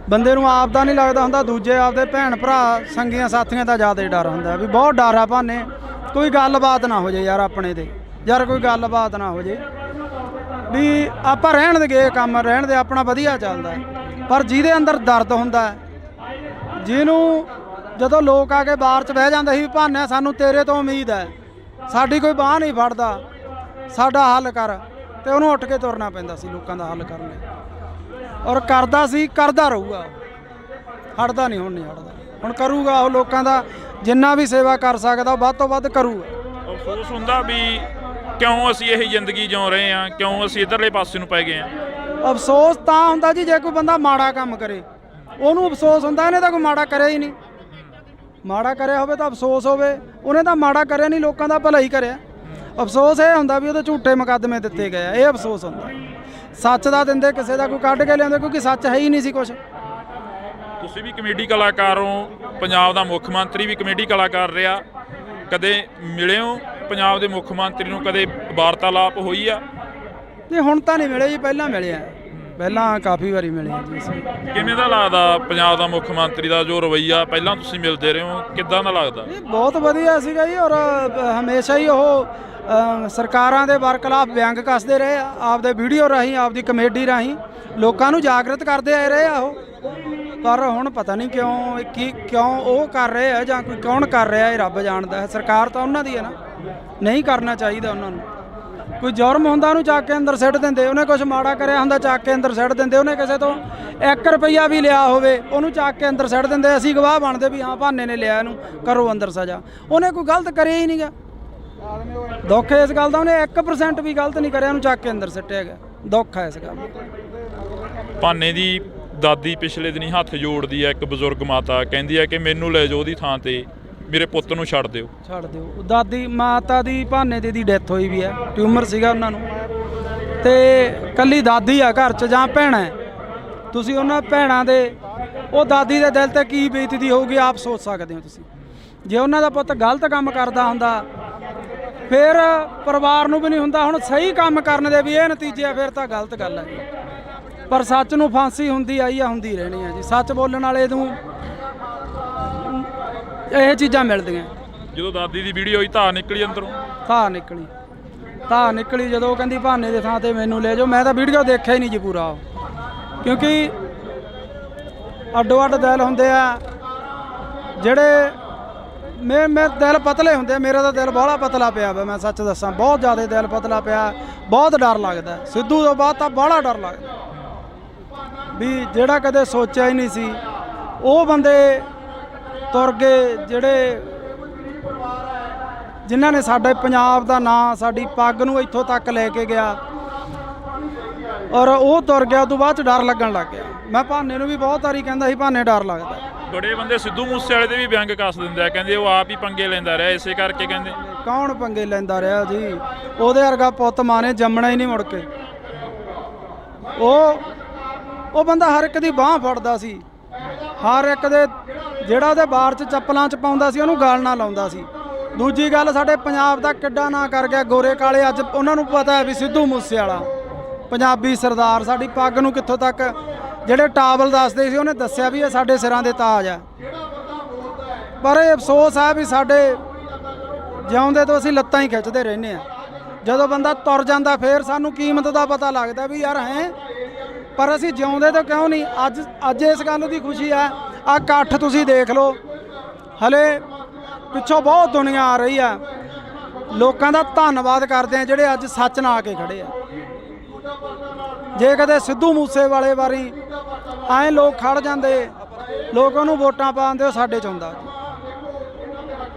ਬੰਦੇ ਨੂੰ ਆਪ ਦਾ ਨਹੀਂ ਲੱਗਦਾ ਹੁੰਦਾ, ਦੂਜੇ ਆਪਦੇ ਭੈਣ ਭਰਾ ਸੰਗੀਆਂ ਸਾਥੀਆਂ ਦਾ ਜ਼ਿਆਦਾ ਡਰ ਹੁੰਦਾ ਵੀ ਬਹੁਤ ਡਰ ਆ ਭਾਨੇ। ਕੋਈ ਗੱਲਬਾਤ ਨਾ ਹੋ ਜਾਏ ਯਾਰ ਆਪਣੇ ਤੇ, ਯਾਰ ਕੋਈ ਗੱਲਬਾਤ ਨਾ ਹੋ ਜਾਏ ਵੀ ਆਪਾਂ ਰਹਿਣ ਦੇ ਗਏ, ਕੰਮ ਰਹਿਣ ਦੇ, ਆਪਣਾ ਵਧੀਆ ਚੱਲਦਾ। ਪਰ ਜਿਹਦੇ ਅੰਦਰ ਦਰਦ ਹੁੰਦਾ, ਜਿਹਨੂੰ ਜਦੋਂ ਲੋਕ ਆ ਕੇ ਬਾਹਰ 'ਚ ਬਹਿ ਜਾਂਦੇ ਸੀ ਵੀ ਭਾਨੇ ਸਾਨੂੰ ਤੇਰੇ ਤੋਂ ਉਮੀਦ ਹੈ, ਸਾਡੀ ਕੋਈ ਬਾਂਹ ਨਹੀਂ ਫੜਦਾ, ਸਾਡਾ ਹੱਲ ਕਰ, ਤੇ ਉਹਨੂੰ ਉੱਠ ਕੇ ਤੁਰਨਾ ਪੈਂਦਾ ਸੀ ਲੋਕਾਂ ਦਾ ਹੱਲ ਕਰਨ ਲਈ। ਔਰ ਕਰਦਾ ਸੀ, ਕਰਦਾ ਰਹੂਗਾ, ਹਟਦਾ ਨਹੀਂ। ਹੁਣ ਨਹੀਂ ਹਟਦਾ, ਹੁਣ ਕਰੂਗਾ ਉਹ ਲੋਕਾਂ ਦਾ ਜਿੰਨਾ ਵੀ ਸੇਵਾ ਕਰ ਸਕਦਾ ਵੱਧ ਤੋਂ ਵੱਧ ਕਰੂਗਾ। ਅਫਸੋਸ ਹੁੰਦਾ ਵੀ ਕਿਉਂ ਅਸੀਂ ਇਹ ਜ਼ਿੰਦਗੀ ਜਿਉ ਰਹੇ ਹਾਂ, ਕਿਉਂ ਅਸੀਂ ਇੱਧਰਲੇ ਪਾਸੇ ਨੂੰ ਪੈ ਗਏ ਹਾਂ। ਅਫਸੋਸ ਤਾਂ ਹੁੰਦਾ ਜੀ ਜੇ ਕੋਈ ਬੰਦਾ ਮਾੜਾ ਕੰਮ ਕਰੇ, ਉਹਨੂੰ ਅਫਸੋਸ ਹੁੰਦਾ। ਇਹਨੇ ਤਾਂ ਕੋਈ ਮਾੜਾ ਕਰਿਆ ਹੀ ਨਹੀਂ। ਮਾੜਾ ਕਰਿਆ ਹੋਵੇ ਤਾਂ ਅਫਸੋਸ ਹੋਵੇ, ਉਹਨੇ ਤਾਂ ਮਾੜਾ ਕਰਿਆ ਨਹੀਂ, ਲੋਕਾਂ ਦਾ ਭਲਾ ਹੀ ਕਰਿਆ। ਅਫਸੋਸ ਇਹ ਹੁੰਦਾ ਵੀ ਉਹਦੇ ਝੂਠੇ ਮੁਕੱਦਮੇ ਦਿੱਤੇ ਗਏ ਆ, ਇਹ ਅਫਸੋਸ ਹੁੰਦਾ। ਸੱਚ ਦਾ ਦਿੰਦੇ ਕਿਸੇ ਦਾ ਕੋਈ ਕੱਢ ਕੇ ਲਿਆਉਂਦੇ, ਕਿਉਂਕਿ ਸੱਚ ਹੈ ਹੀ ਨਹੀਂ ਸੀ ਕੁਛ। ਤੁਸੀਂ ਵੀ ਕਮੇਡੀ ਕਲਾਕਾਰ ਹੋ, ਪੰਜਾਬ ਦਾ ਮੁੱਖ ਮੰਤਰੀ ਵੀ ਕਮੇਡੀ ਕਲਾਕਾਰ ਰਿਹਾ। ਕਦੇ ਮਿਲੇ ਹੋ ਪੰਜਾਬ ਦੇ ਮੁੱਖ ਮੰਤਰੀ ਨੂੰ? ਕਦੇ ਵਾਰਤਾਲਾਪ ਹੋਈ ਆ? ਨਹੀਂ ਹੁਣ ਤਾਂ ਨਹੀਂ ਮਿਲੇ ਜੀ, ਪਹਿਲਾਂ ਮਿਲੇ ਆ, ਪਹਿਲਾਂ ਕਾਫੀ ਵਾਰੀ ਮਿਲੇ ਆ ਜੀ ਅਸੀਂ। ਕਿਵੇਂ ਦਾ ਲੱਗਦਾ ਪੰਜਾਬ ਦਾ ਮੁੱਖ ਮੰਤਰੀ ਦਾ ਜੋ ਰਵੱਈਆ ਪਹਿਲਾਂ ਤੁਸੀਂ ਮਿਲਦੇ ਰਹੇ ਹੋ, ਕਿੱਦਾਂ ਦਾ ਲੱਗਦਾ? ਇਹ ਬਹੁਤ ਵਧੀਆ ਸੀਗਾ ਜੀ। ਔਰ ਹਮੇਸ਼ਾ ਹੀ ਉਹ ਸਰਕਾਰਾਂ ਦੇ ਬਰਖਲਾਫ ਵਿਅੰਗ ਕੱਸਦੇ ਰਹੇ ਆ, ਆਪਦੇ ਵੀਡੀਓ ਰਾਹੀਂ, ਆਪਦੀ ਕਮੇਡੀ ਰਾਹੀਂ ਲੋਕਾਂ ਨੂੰ ਜਾਗਰਤ ਕਰਦੇ ਆਏ ਰਹੇ ਆ ਉਹ। ਪਰ ਹੁਣ ਪਤਾ ਨਹੀਂ ਕਿਉਂ ਉਹ ਕਰ ਰਹੇ ਆ ਜਾਂ ਕੋਈ ਕੌਣ ਕਰ ਰਿਹਾ, ਇਹ ਰੱਬ ਜਾਣਦਾ ਹੈ। ਸਰਕਾਰ ਤਾਂ ਉਹਨਾਂ ਦੀ ਹੈ ਨਾ, ਨਹੀਂ ਕਰਨਾ ਚਾਹੀਦਾ ਉਹਨਾਂ ਨੂੰ। ਕੋਈ ਜੁਰਮ ਹੁੰਦਾ ਉਹਨੂੰ ਚੱਕ ਕੇ ਅੰਦਰ ਸਿੱਟ ਦਿੰਦੇ, ਉਹਨੇ ਕੁਝ ਮਾੜਾ ਕਰਿਆ ਹੁੰਦਾ ਚੱਕ ਕੇ ਅੰਦਰ ਸਿੱਟ ਦਿੰਦੇ, ਉਹਨੇ ਕਿਸੇ ਤੋਂ 1 ਰੁਪਈਆ ਵੀ ਲਿਆ ਹੋਵੇ ਉਹਨੂੰ ਚੱਕ ਕੇ ਅੰਦਰ ਸਿੱਟ ਦਿੰਦੇ। ਅਸੀਂ ਗਵਾਹ ਬਣਦੇ ਵੀ ਹਾਂ ਭਾਨੇ ਨੇ ਲਿਆ, ਇਹਨੂੰ ਕਰੋ ਅੰਦਰ ਸਜ਼ਾ। ਉਹਨੇ ਕੋਈ ਗਲਤ ਕਰਿਆ ਹੀ ਨਹੀਂਗਾ। ਦੁੱਖ ਇਸ ਗੱਲ ਦਾ, ਉਹਨੇ 1% ਵੀ ਗਲਤ ਨਹੀਂ ਕਰਿਆ, ਉਹਨੂੰ ਚੱਕ ਕੇ ਅੰਦਰ ਸਿੱਟਿਆ ਗਿਆ। ਦੁੱਖ ਹੈ ਇਸ ਗੱਲ ਦਾ। ਭਾਨੇ ਦੀ ਦਾਦੀ ਪਿਛਲੇ ਦਿਨੀ ਹੱਥ ਜੋੜਦੀ ਹੈ, ਇੱਕ ਬਜ਼ੁਰਗ ਮਾਤਾ ਕਹਿੰਦੀ ਹੈ ਕਿ ਮੈਨੂੰ ਲੈ ਜਾਓ ਉਹਦੀ ਥਾਂ ਤੇ, ਮੇਰੇ ਪੁੱਤ ਨੂੰ ਛੱਡ ਦਿਓ। ਛੱਡ ਦਿਓ। ਦਾਦੀ ਮਾਤਾ ਦੀ ਭਾਨੇ ਦੀ ਡੈਥ ਹੋਈ ਵੀ ਹੈ, ਟਿਊਮਰ ਸੀਗਾ ਉਹਨਾਂ ਨੂੰ, ਤੇ ਕੱਲੀ ਦਾਦੀ ਆ ਘਰ 'ਚ ਜਾਂ ਭੈਣਾਂ। ਤੁਸੀਂ ਉਹਨਾਂ ਭੈਣਾਂ ਦੇ, ਉਹ ਦਾਦੀ ਦੇ ਦਿਲ ਤੇ ਕੀ ਬੀਤਦੀ ਹੋਊਗੀ ਆਪ ਸੋਚ ਸਕਦੇ ਹੋ ਤੁਸੀਂ। ਜੇ ਉਹਨਾਂ ਦਾ ਪੁੱਤ ਗਲਤ ਕੰਮ ਕਰਦਾ ਹੁੰਦਾ ਫਿਰ ਪਰਿਵਾਰ ਨੂੰ ਵੀ ਨਹੀਂ ਹੁੰਦਾ। ਹੁਣ ਸਹੀ ਕੰਮ ਕਰਨ ਦੇ ਵੀ ਇਹ ਨਤੀਜੇ ਆ, ਫਿਰ ਤਾਂ ਗਲਤ ਗੱਲ ਹੈ। ਪਰ ਸੱਚ ਨੂੰ ਫਾਂਸੀ ਹੁੰਦੀ ਆਈ ਆ, ਹੁੰਦੀ ਰਹਿਣੀ ਆ ਜੀ। ਸੱਚ ਬੋਲਣ ਵਾਲੇ ਨੂੰ ਇਹ ਚੀਜ਼ਾਂ ਮਿਲਦੀਆਂ। ਜਦੋਂ ਦਾਦੀ ਦੀ ਵੀਡੀਓ ਹੋਈ ਧਾਰ ਨਿਕਲੀ ਅੰਦਰੋਂ? ਧਾਰ ਨਿਕਲੀ ਜਦੋਂ ਉਹ ਕਹਿੰਦੀ ਭਾਨੇ ਦੇ ਥਾਂ ਤੇ ਮੈਨੂੰ ਲੈ ਜਾਓ। ਮੈਂ ਤਾਂ ਵੀਡੀਓ ਦੇਖਿਆ ਹੀ ਨਹੀਂ ਜੀ ਪੂਰਾ, ਕਿਉਂਕਿ ਅੱਡੋ ਅੱਡ ਦਿਲ ਹੁੰਦੇ ਆ ਜਿਹੜੇ ਮੇਰੇ ਦਿਲ ਪਤਲੇ ਹੁੰਦੇ। ਮੇਰਾ ਤਾਂ ਦਿਲ ਬਾਹਲਾ ਪਤਲਾ ਪਿਆ ਵਾ, ਮੈਂ ਸੱਚ ਦੱਸਾਂ, ਬਹੁਤ ਜ਼ਿਆਦਾ ਦਿਲ ਪਤਲਾ ਪਿਆ। ਬਹੁਤ ਡਰ ਲੱਗਦਾ ਸਿੱਧੂ ਤੋਂ ਬਾਅਦ ਤਾਂ ਬਾਹਲਾ ਡਰ ਲੱਗਦਾ ਵੀ ਜਿਹੜਾ ਕਦੇ ਸੋਚਿਆ ਹੀ ਨਹੀਂ ਸੀ ਉਹ ਬੰਦੇ ਤੁਰ ਗਏ, ਜਿਹੜੇ ਜਿਨ੍ਹਾਂ ਨੇ ਸਾਡੇ ਪੰਜਾਬ ਦਾ ਨਾਂ, ਸਾਡੀ ਪੱਗ ਨੂੰ ਇੱਥੋਂ ਤੱਕ ਲੈ ਕੇ ਗਿਆ, ਔਰ ਉਹ ਤੁਰ ਗਿਆ। ਉਹ ਤੋਂ ਬਾਅਦ 'ਚ ਡਰ ਲੱਗਣ ਲੱਗ ਗਿਆ। ਮੈਂ ਭਾਨੇ ਨੂੰ ਵੀ ਬਹੁਤ ਵਾਰੀ ਕਹਿੰਦਾ ਸੀ ਭਾਨੇ ਡਰ ਲੱਗਦਾ। ਬੜੇ ਬੰਦੇ ਸਿੱਧੂ ਮੂਸੇਵਾਲੇ ਦੇ ਵੀ ਵਿਅੰਗ ਕੱਸ ਦਿੰਦੇ ਆ, ਕਹਿੰਦੇ ਉਹ ਆਪ ਹੀ ਪੰਗੇ ਲੈਂਦਾ ਰਿਹਾ, ਇਸੇ ਕਰਕੇ ਕਹਿੰਦੇ। ਕੌਣ ਪੰਗੇ ਲੈਂਦਾ ਰਿਹਾ ਜੀ? ਉਹਦੇ ਵਰਗਾ ਪੁੱਤ ਮਾਂ ਨੇ ਜੰਮਣਾ ਹੀ ਨਹੀਂ ਮੁੜ ਕੇ। ਉਹ ਬੰਦਾ ਹਰ ਇੱਕ ਦੀ ਬਾਂਹ ਫੜਦਾ ਸੀ, ਹਰ ਇੱਕ ਦੇ ਜਿਹੜਾ ਉਹਦੇ ਬਾਰ 'ਚ ਚੱਪਲਾਂ 'ਚ ਪਾਉਂਦਾ ਸੀ ਉਹਨੂੰ ਗਾਲ ਨਾ ਲਾਉਂਦਾ ਸੀ। ਦੂਜੀ ਗੱਲ, ਸਾਡੇ ਪੰਜਾਬ ਦਾ ਕਿੱਡਾ ਨਾਂ ਕਰ ਗਿਆ ਗੋਰੇ ਕਾਲੇ। ਅੱਜ ਉਹਨਾਂ ਨੂੰ ਪਤਾ ਹੈ ਵੀ ਸਿੱਧੂ ਮੂਸੇਵਾਲਾ ਪੰਜਾਬੀ ਸਰਦਾਰ, ਸਾਡੀ ਪੱਗ ਨੂੰ ਕਿੱਥੋਂ ਤੱਕ, ਜਿਹੜੇ ਟਾਵਲ ਦੱਸਦੇ ਸੀ ਉਹਨੇ ਦੱਸਿਆ ਵੀ ਇਹ ਸਾਡੇ ਸਿਰਾਂ ਦੇ ਤਾਜ ਆ। ਪਰ ਇਹ ਅਫਸੋਸ ਹੈ ਵੀ ਸਾਡੇ ਜਿਉਂਦੇ ਤੋਂ ਅਸੀਂ ਲੱਤਾਂ ਹੀ ਖਿੱਚਦੇ ਰਹਿੰਦੇ ਆ। ਜਦੋਂ ਬੰਦਾ ਤੁਰ ਜਾਂਦਾ ਫਿਰ ਸਾਨੂੰ ਕੀਮਤ ਦਾ ਪਤਾ ਲੱਗਦਾ ਵੀ ਯਾਰ ਹੈ, ਪਰ ਅਸੀਂ ਜਿਉਂਦੇ ਤੋਂ ਕਿਉਂ ਨਹੀਂ। ਅੱਜ ਇਸ ਗੱਲ ਦੀ ਖੁਸ਼ੀ ਆ। ਆਹ ਇਕੱਠ ਤੁਸੀਂ ਦੇਖ ਲਓ, ਹਲੇ ਪਿੱਛੋਂ ਬਹੁਤ ਦੁਨੀਆ ਆ ਰਹੀ ਆ। ਲੋਕਾਂ ਦਾ ਧੰਨਵਾਦ ਕਰਦੇ ਆ ਜਿਹੜੇ ਅੱਜ ਸੱਚ ਨਾਲ ਆ ਕੇ ਖੜੇ ਆ। ਜੇ ਕਦੇ ਸਿੱਧੂ ਮੂਸੇਵਾਲੇ ਵਾਰੀ ਐਂ ਲੋਕ ਖੜ ਜਾਂਦੇ, ਲੋਕ ਉਹਨੂੰ ਵੋਟਾਂ ਪਾਉਂਦੇ, ਉਹ ਸਾਡੇ 'ਚ ਹੁੰਦਾ।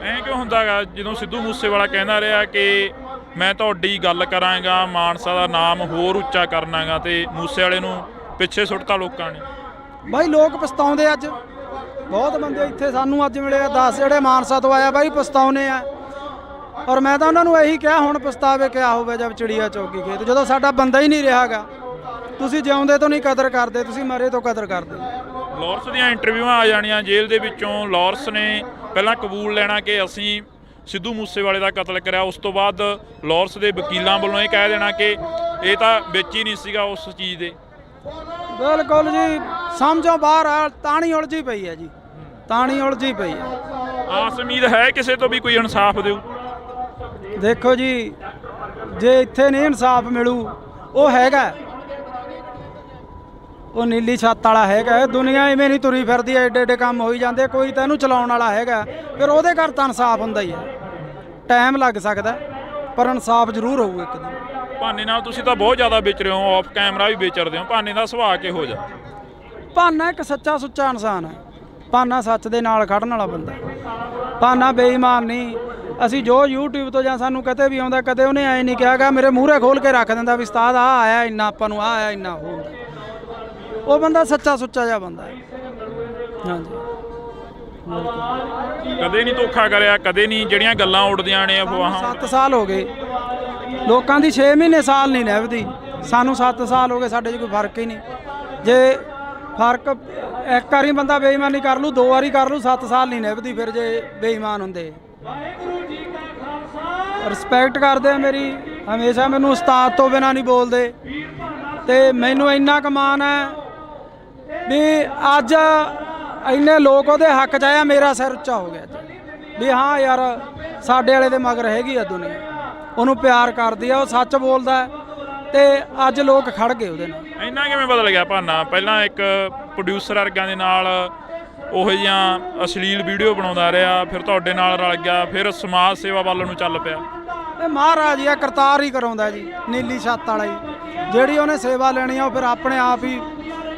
ਐਂ ਕਿਉਂ ਹੁੰਦਾ ਗਾ ਜਦੋਂ ਸਿੱਧੂ ਮੂਸੇਵਾਲਾ ਕਹਿੰਦਾ ਰਿਹਾ ਕਿ ਮੈਂ ਤੁਹਾਡੀ ਗੱਲ ਕਰਾਂਗਾ, ਮਾਨਸਾ ਦਾ ਨਾਮ ਹੋਰ ਉੱਚਾ ਕਰਨਾਗਾ, ਤੇ ਮੂਸੇਵਾਲੇ ਨੂੰ ਪਿੱਛੇ ਸੁੱਟਤਾ ਲੋਕਾਂ ਨੇ? ਬਾਈ ਲੋਕ ਪਛਤਾਉਂਦੇ। ਅੱਜ ਬਹੁਤ ਬੰਦੇ ਇੱਥੇ ਸਾਨੂੰ ਅੱਜ ਮਿਲੇ ਆ 10 ਜਿਹੜੇ ਮਾਨਸਾ ਤੋਂ ਆਇਆ ਬਾਈ ਪਛਤਾਉਨੇ ਆ। ਔਰ ਮੈਂ ਤਾਂ ਉਹਨਾਂ ਨੂੰ ਇਹੀ ਕਿਹਾ ਹੁਣ ਪਛਤਾਵੇ ਕਿਆ ਹੋਵੇ ਜਦ ਚਿੜੀਆ ਚੌਕੀ ਖੇਤ, ਜਦੋਂ ਸਾਡਾ ਬੰਦਾ ਹੀ ਨਹੀਂ ਰਿਹਾਗਾ। ਤੁਸੀਂ ਜਿਉਂਦੇ ਤੋਂ ਨਹੀਂ ਕਦਰ ਕਰਦੇ, ਤੁਸੀਂ ਮਰੇ ਤੋਂ ਕਦਰ ਕਰਦੇ। ਲਾਰੈਂਸ ਦੀਆਂ ਇੰਟਰਵਿਊਆਂ ਆ ਜਾਣੀਆਂ ਜੇਲ੍ਹ ਦੇ ਵਿੱਚੋਂ। ਲਾਰੈਂਸ ਨੇ ਪਹਿਲਾਂ ਕਬੂਲ ਲੈਣਾ ਕਿ ਅਸੀਂ ਸਿੱਧੂ ਮੂਸੇਵਾਲੇ ਦਾ ਕਤਲ ਕਰਿਆ, ਉਸ ਤੋਂ ਬਾਅਦ ਲਾਰੈਂਸ ਦੇ ਵਕੀਲਾਂ ਵੱਲੋਂ ਇਹ ਕਹਿ ਦੇਣਾ ਕਿ ਇਹ ਤਾਂ ਵਿੱਚ ਹੀ ਨਹੀਂ ਸੀਗਾ ਉਸ ਚੀਜ਼ ਦੇ। ਬਿਲਕੁਲ ਜੀ, ਸਮਝੋ ਬਾਹਰ ਆ। ਤਾਣੀ ਉਲਝੀ ਪਈ ਹੈ ਜੀ, ਤਾਣੀ ਉਲਝੀ ਪਈ ਹੈ। ਆਸ ਉਮੀਦ ਹੈ ਕਿਸੇ ਤੋਂ ਵੀ ਕੋਈ ਇਨਸਾਫ ਦਿਓ? ਦੇਖੋ ਜੀ, ਜੇ ਇੱਥੇ ਨਹੀਂ ਇਨਸਾਫ ਮਿਲੂ, ਉਹ ਹੈਗਾ, ਉਹ ਨੀਲੀ ਛੱਤ ਵਾਲਾ ਹੈਗਾ। ਦੁਨੀਆ ਇਵੇਂ ਨਹੀਂ ਤੁਰੀ ਫਿਰਦੀ, ਐਡੇ ਐਡੇ ਕੰਮ ਹੋਈ ਜਾਂਦੇ। ਕੋਈ ਤਾਂ ਇਹਨੂੰ ਚਲਾਉਣ ਵਾਲਾ ਹੈਗਾ, ਫਿਰ ਉਹਦੇ ਘਰ ਤਾਂ ਇਨਸਾਫ ਹੁੰਦਾ ਹੀ ਹੈ। ਟਾਈਮ ਲੱਗ ਸਕਦਾ ਪਰ ਇਨਸਾਫ ਜ਼ਰੂਰ ਹੋਊ ਇੱਕ ਦਿਨ। ਭਾਨੇ ਨਾਲ ਤੁਸੀਂ ਤਾਂ ਬਹੁਤ ਜ਼ਿਆਦਾ ਵਿਚ ਰਹੇ ਹੋ, ਆਫ ਕੈਮਰਾ ਵੀ ਵਿਚਰਦੇ ਹੋ। ਭਾਨੇ ਦਾ ਸੁਭਾਅ ਕਿਹੋ ਜਿਹਾ? ਭਾਨਾ ਇੱਕ ਸੱਚਾ ਸੁੱਚਾ ਇਨਸਾਨ ਹੈ। ਭਾਨਾ ਸੱਚ ਦੇ ਨਾਲ ਖੜਨ ਵਾਲਾ ਬੰਦਾ। ਭਾਨਾ ਬੇਈਮਾਨ ਨਹੀਂ। ਅਸੀਂ ਜੋ YouTube ਤੋਂ ਜਾਂ ਸਾਨੂੰ ਕਦੇ ਵੀ ਆਉਂਦਾ, ਕਦੇ ਉਹਨੇ ਐਂ ਨਹੀਂ ਕਿਹਾਗਾ ਮੇਰੇ ਮੂਹਰੇ ਖੋਲ ਕੇ ਰੱਖ ਦਿੰਦਾ ਵੀ ਉਸਤਾਦ ਆ ਆਇਆ ਇੰਨਾ, ਆਪਾਂ ਨੂੰ ਆ ਆਇਆ ਇੰਨਾ ਉਹ ਹੁੰਦਾ। ਉਹ ਬੰਦਾ ਸੱਚਾ ਸੁੱਚਾ ਜਿਹਾ ਬੰਦਾ ਹੈ। ਹਾਂਜੀ, ਕਦੇ ਨਹੀਂ ਧੋਖਾ ਕਰਿਆ, ਕਦੇ ਨਹੀਂ ਜਿਹੜੀਆਂ ਗੱਲਾਂ ਉੱਡਦੀਆਂ ਨੇ ਅਫਵਾਹਾਂ। 7 ਸਾਲ ਹੋ ਗਏ ਲੋਕਾਂ ਦੀ, 6 ਮਹੀਨੇ ਸਾਲ ਨਹੀਂ ਨਿਭਦੀ। ਸਾਨੂੰ 7 ਸਾਲ ਹੋ ਗਏ, ਸਾਡੇ 'ਚ ਕੋਈ ਫਰਕ ਹੀ ਨਹੀਂ। ਜੇ ਫਰਕ ਇੱਕ ਵਾਰੀ ਬੰਦਾ ਬੇਈਮਾਨੀ ਕਰ ਲੂ, 2 ਵਾਰੀ ਕਰ ਲੂ, 7 ਸਾਲ ਨਹੀਂ ਨਿਭਦੀ ਫਿਰ ਜੇ ਬੇਈਮਾਨ ਹੁੰਦੇ। ਰਿਸਪੈਕਟ ਕਰਦੇ ਆ ਮੇਰੀ, ਹਮੇਸ਼ਾ ਮੈਨੂੰ ਉਸਤਾਦ ਤੋਂ ਬਿਨਾਂ ਨਹੀਂ ਬੋਲਦੇ। ਤੇ ਮੈਨੂੰ ਇੰਨਾ ਕੁ ਮਾਣ ਹੈ ਵੀ ਅੱਜ ਇੰਨੇ ਲੋਕ ਉਹਦੇ ਹੱਕ 'ਚ ਆਇਆ, ਮੇਰਾ ਸਿਰ ਉੱਚਾ ਹੋ ਗਿਆ ਅੱਜ ਵੀ ਹਾਂ ਯਾਰ ਸਾਡੇ ਵਾਲੇ ਦੇ ਮਗਰ ਹੈਗੀ ਆ ਦੁਨੀਆ, ਉਹਨੂੰ ਪਿਆਰ ਕਰਦੀ ਆ, ਉਹ ਸੱਚ ਬੋਲਦਾ ਤੇ ਅੱਜ ਲੋਕ ਖੜ ਗਏ ਉਹਦੇ ਨਾਲ। ਇੰਨਾ ਕਿਵੇਂ ਬਦਲ ਗਿਆ ਭਾਨਾ? ਪਹਿਲਾਂ ਇੱਕ ਪ੍ਰੋਡਿਊਸਰ ਵਰਗਾਂ ਦੇ ਨਾਲ ਉਹੋ ਜਿਹੀਆਂ ਅਸ਼ਲੀਲ ਵੀਡੀਓ ਬਣਾਉਂਦਾ ਰਿਹਾ, ਫਿਰ ਤੁਹਾਡੇ ਨਾਲ ਰਲ ਗਿਆ, ਫਿਰ ਸਮਾਜ ਸੇਵਾ ਵੱਲ ਨੂੰ ਚੱਲ ਪਿਆ। ਇਹ ਮਹਾਰਾਜ ਆ, ਕਰਤਾਰ ਹੀ ਕਰਾਉਂਦਾ ਜੀ, ਨੀਲੀ ਛੱਤ ਵਾਲਾ ਹੀ। ਜਿਹੜੀ ਉਹਨੇ ਸੇਵਾ ਲੈਣੀ ਆ ਉਹ ਫਿਰ ਆਪਣੇ ਆਪ ਹੀ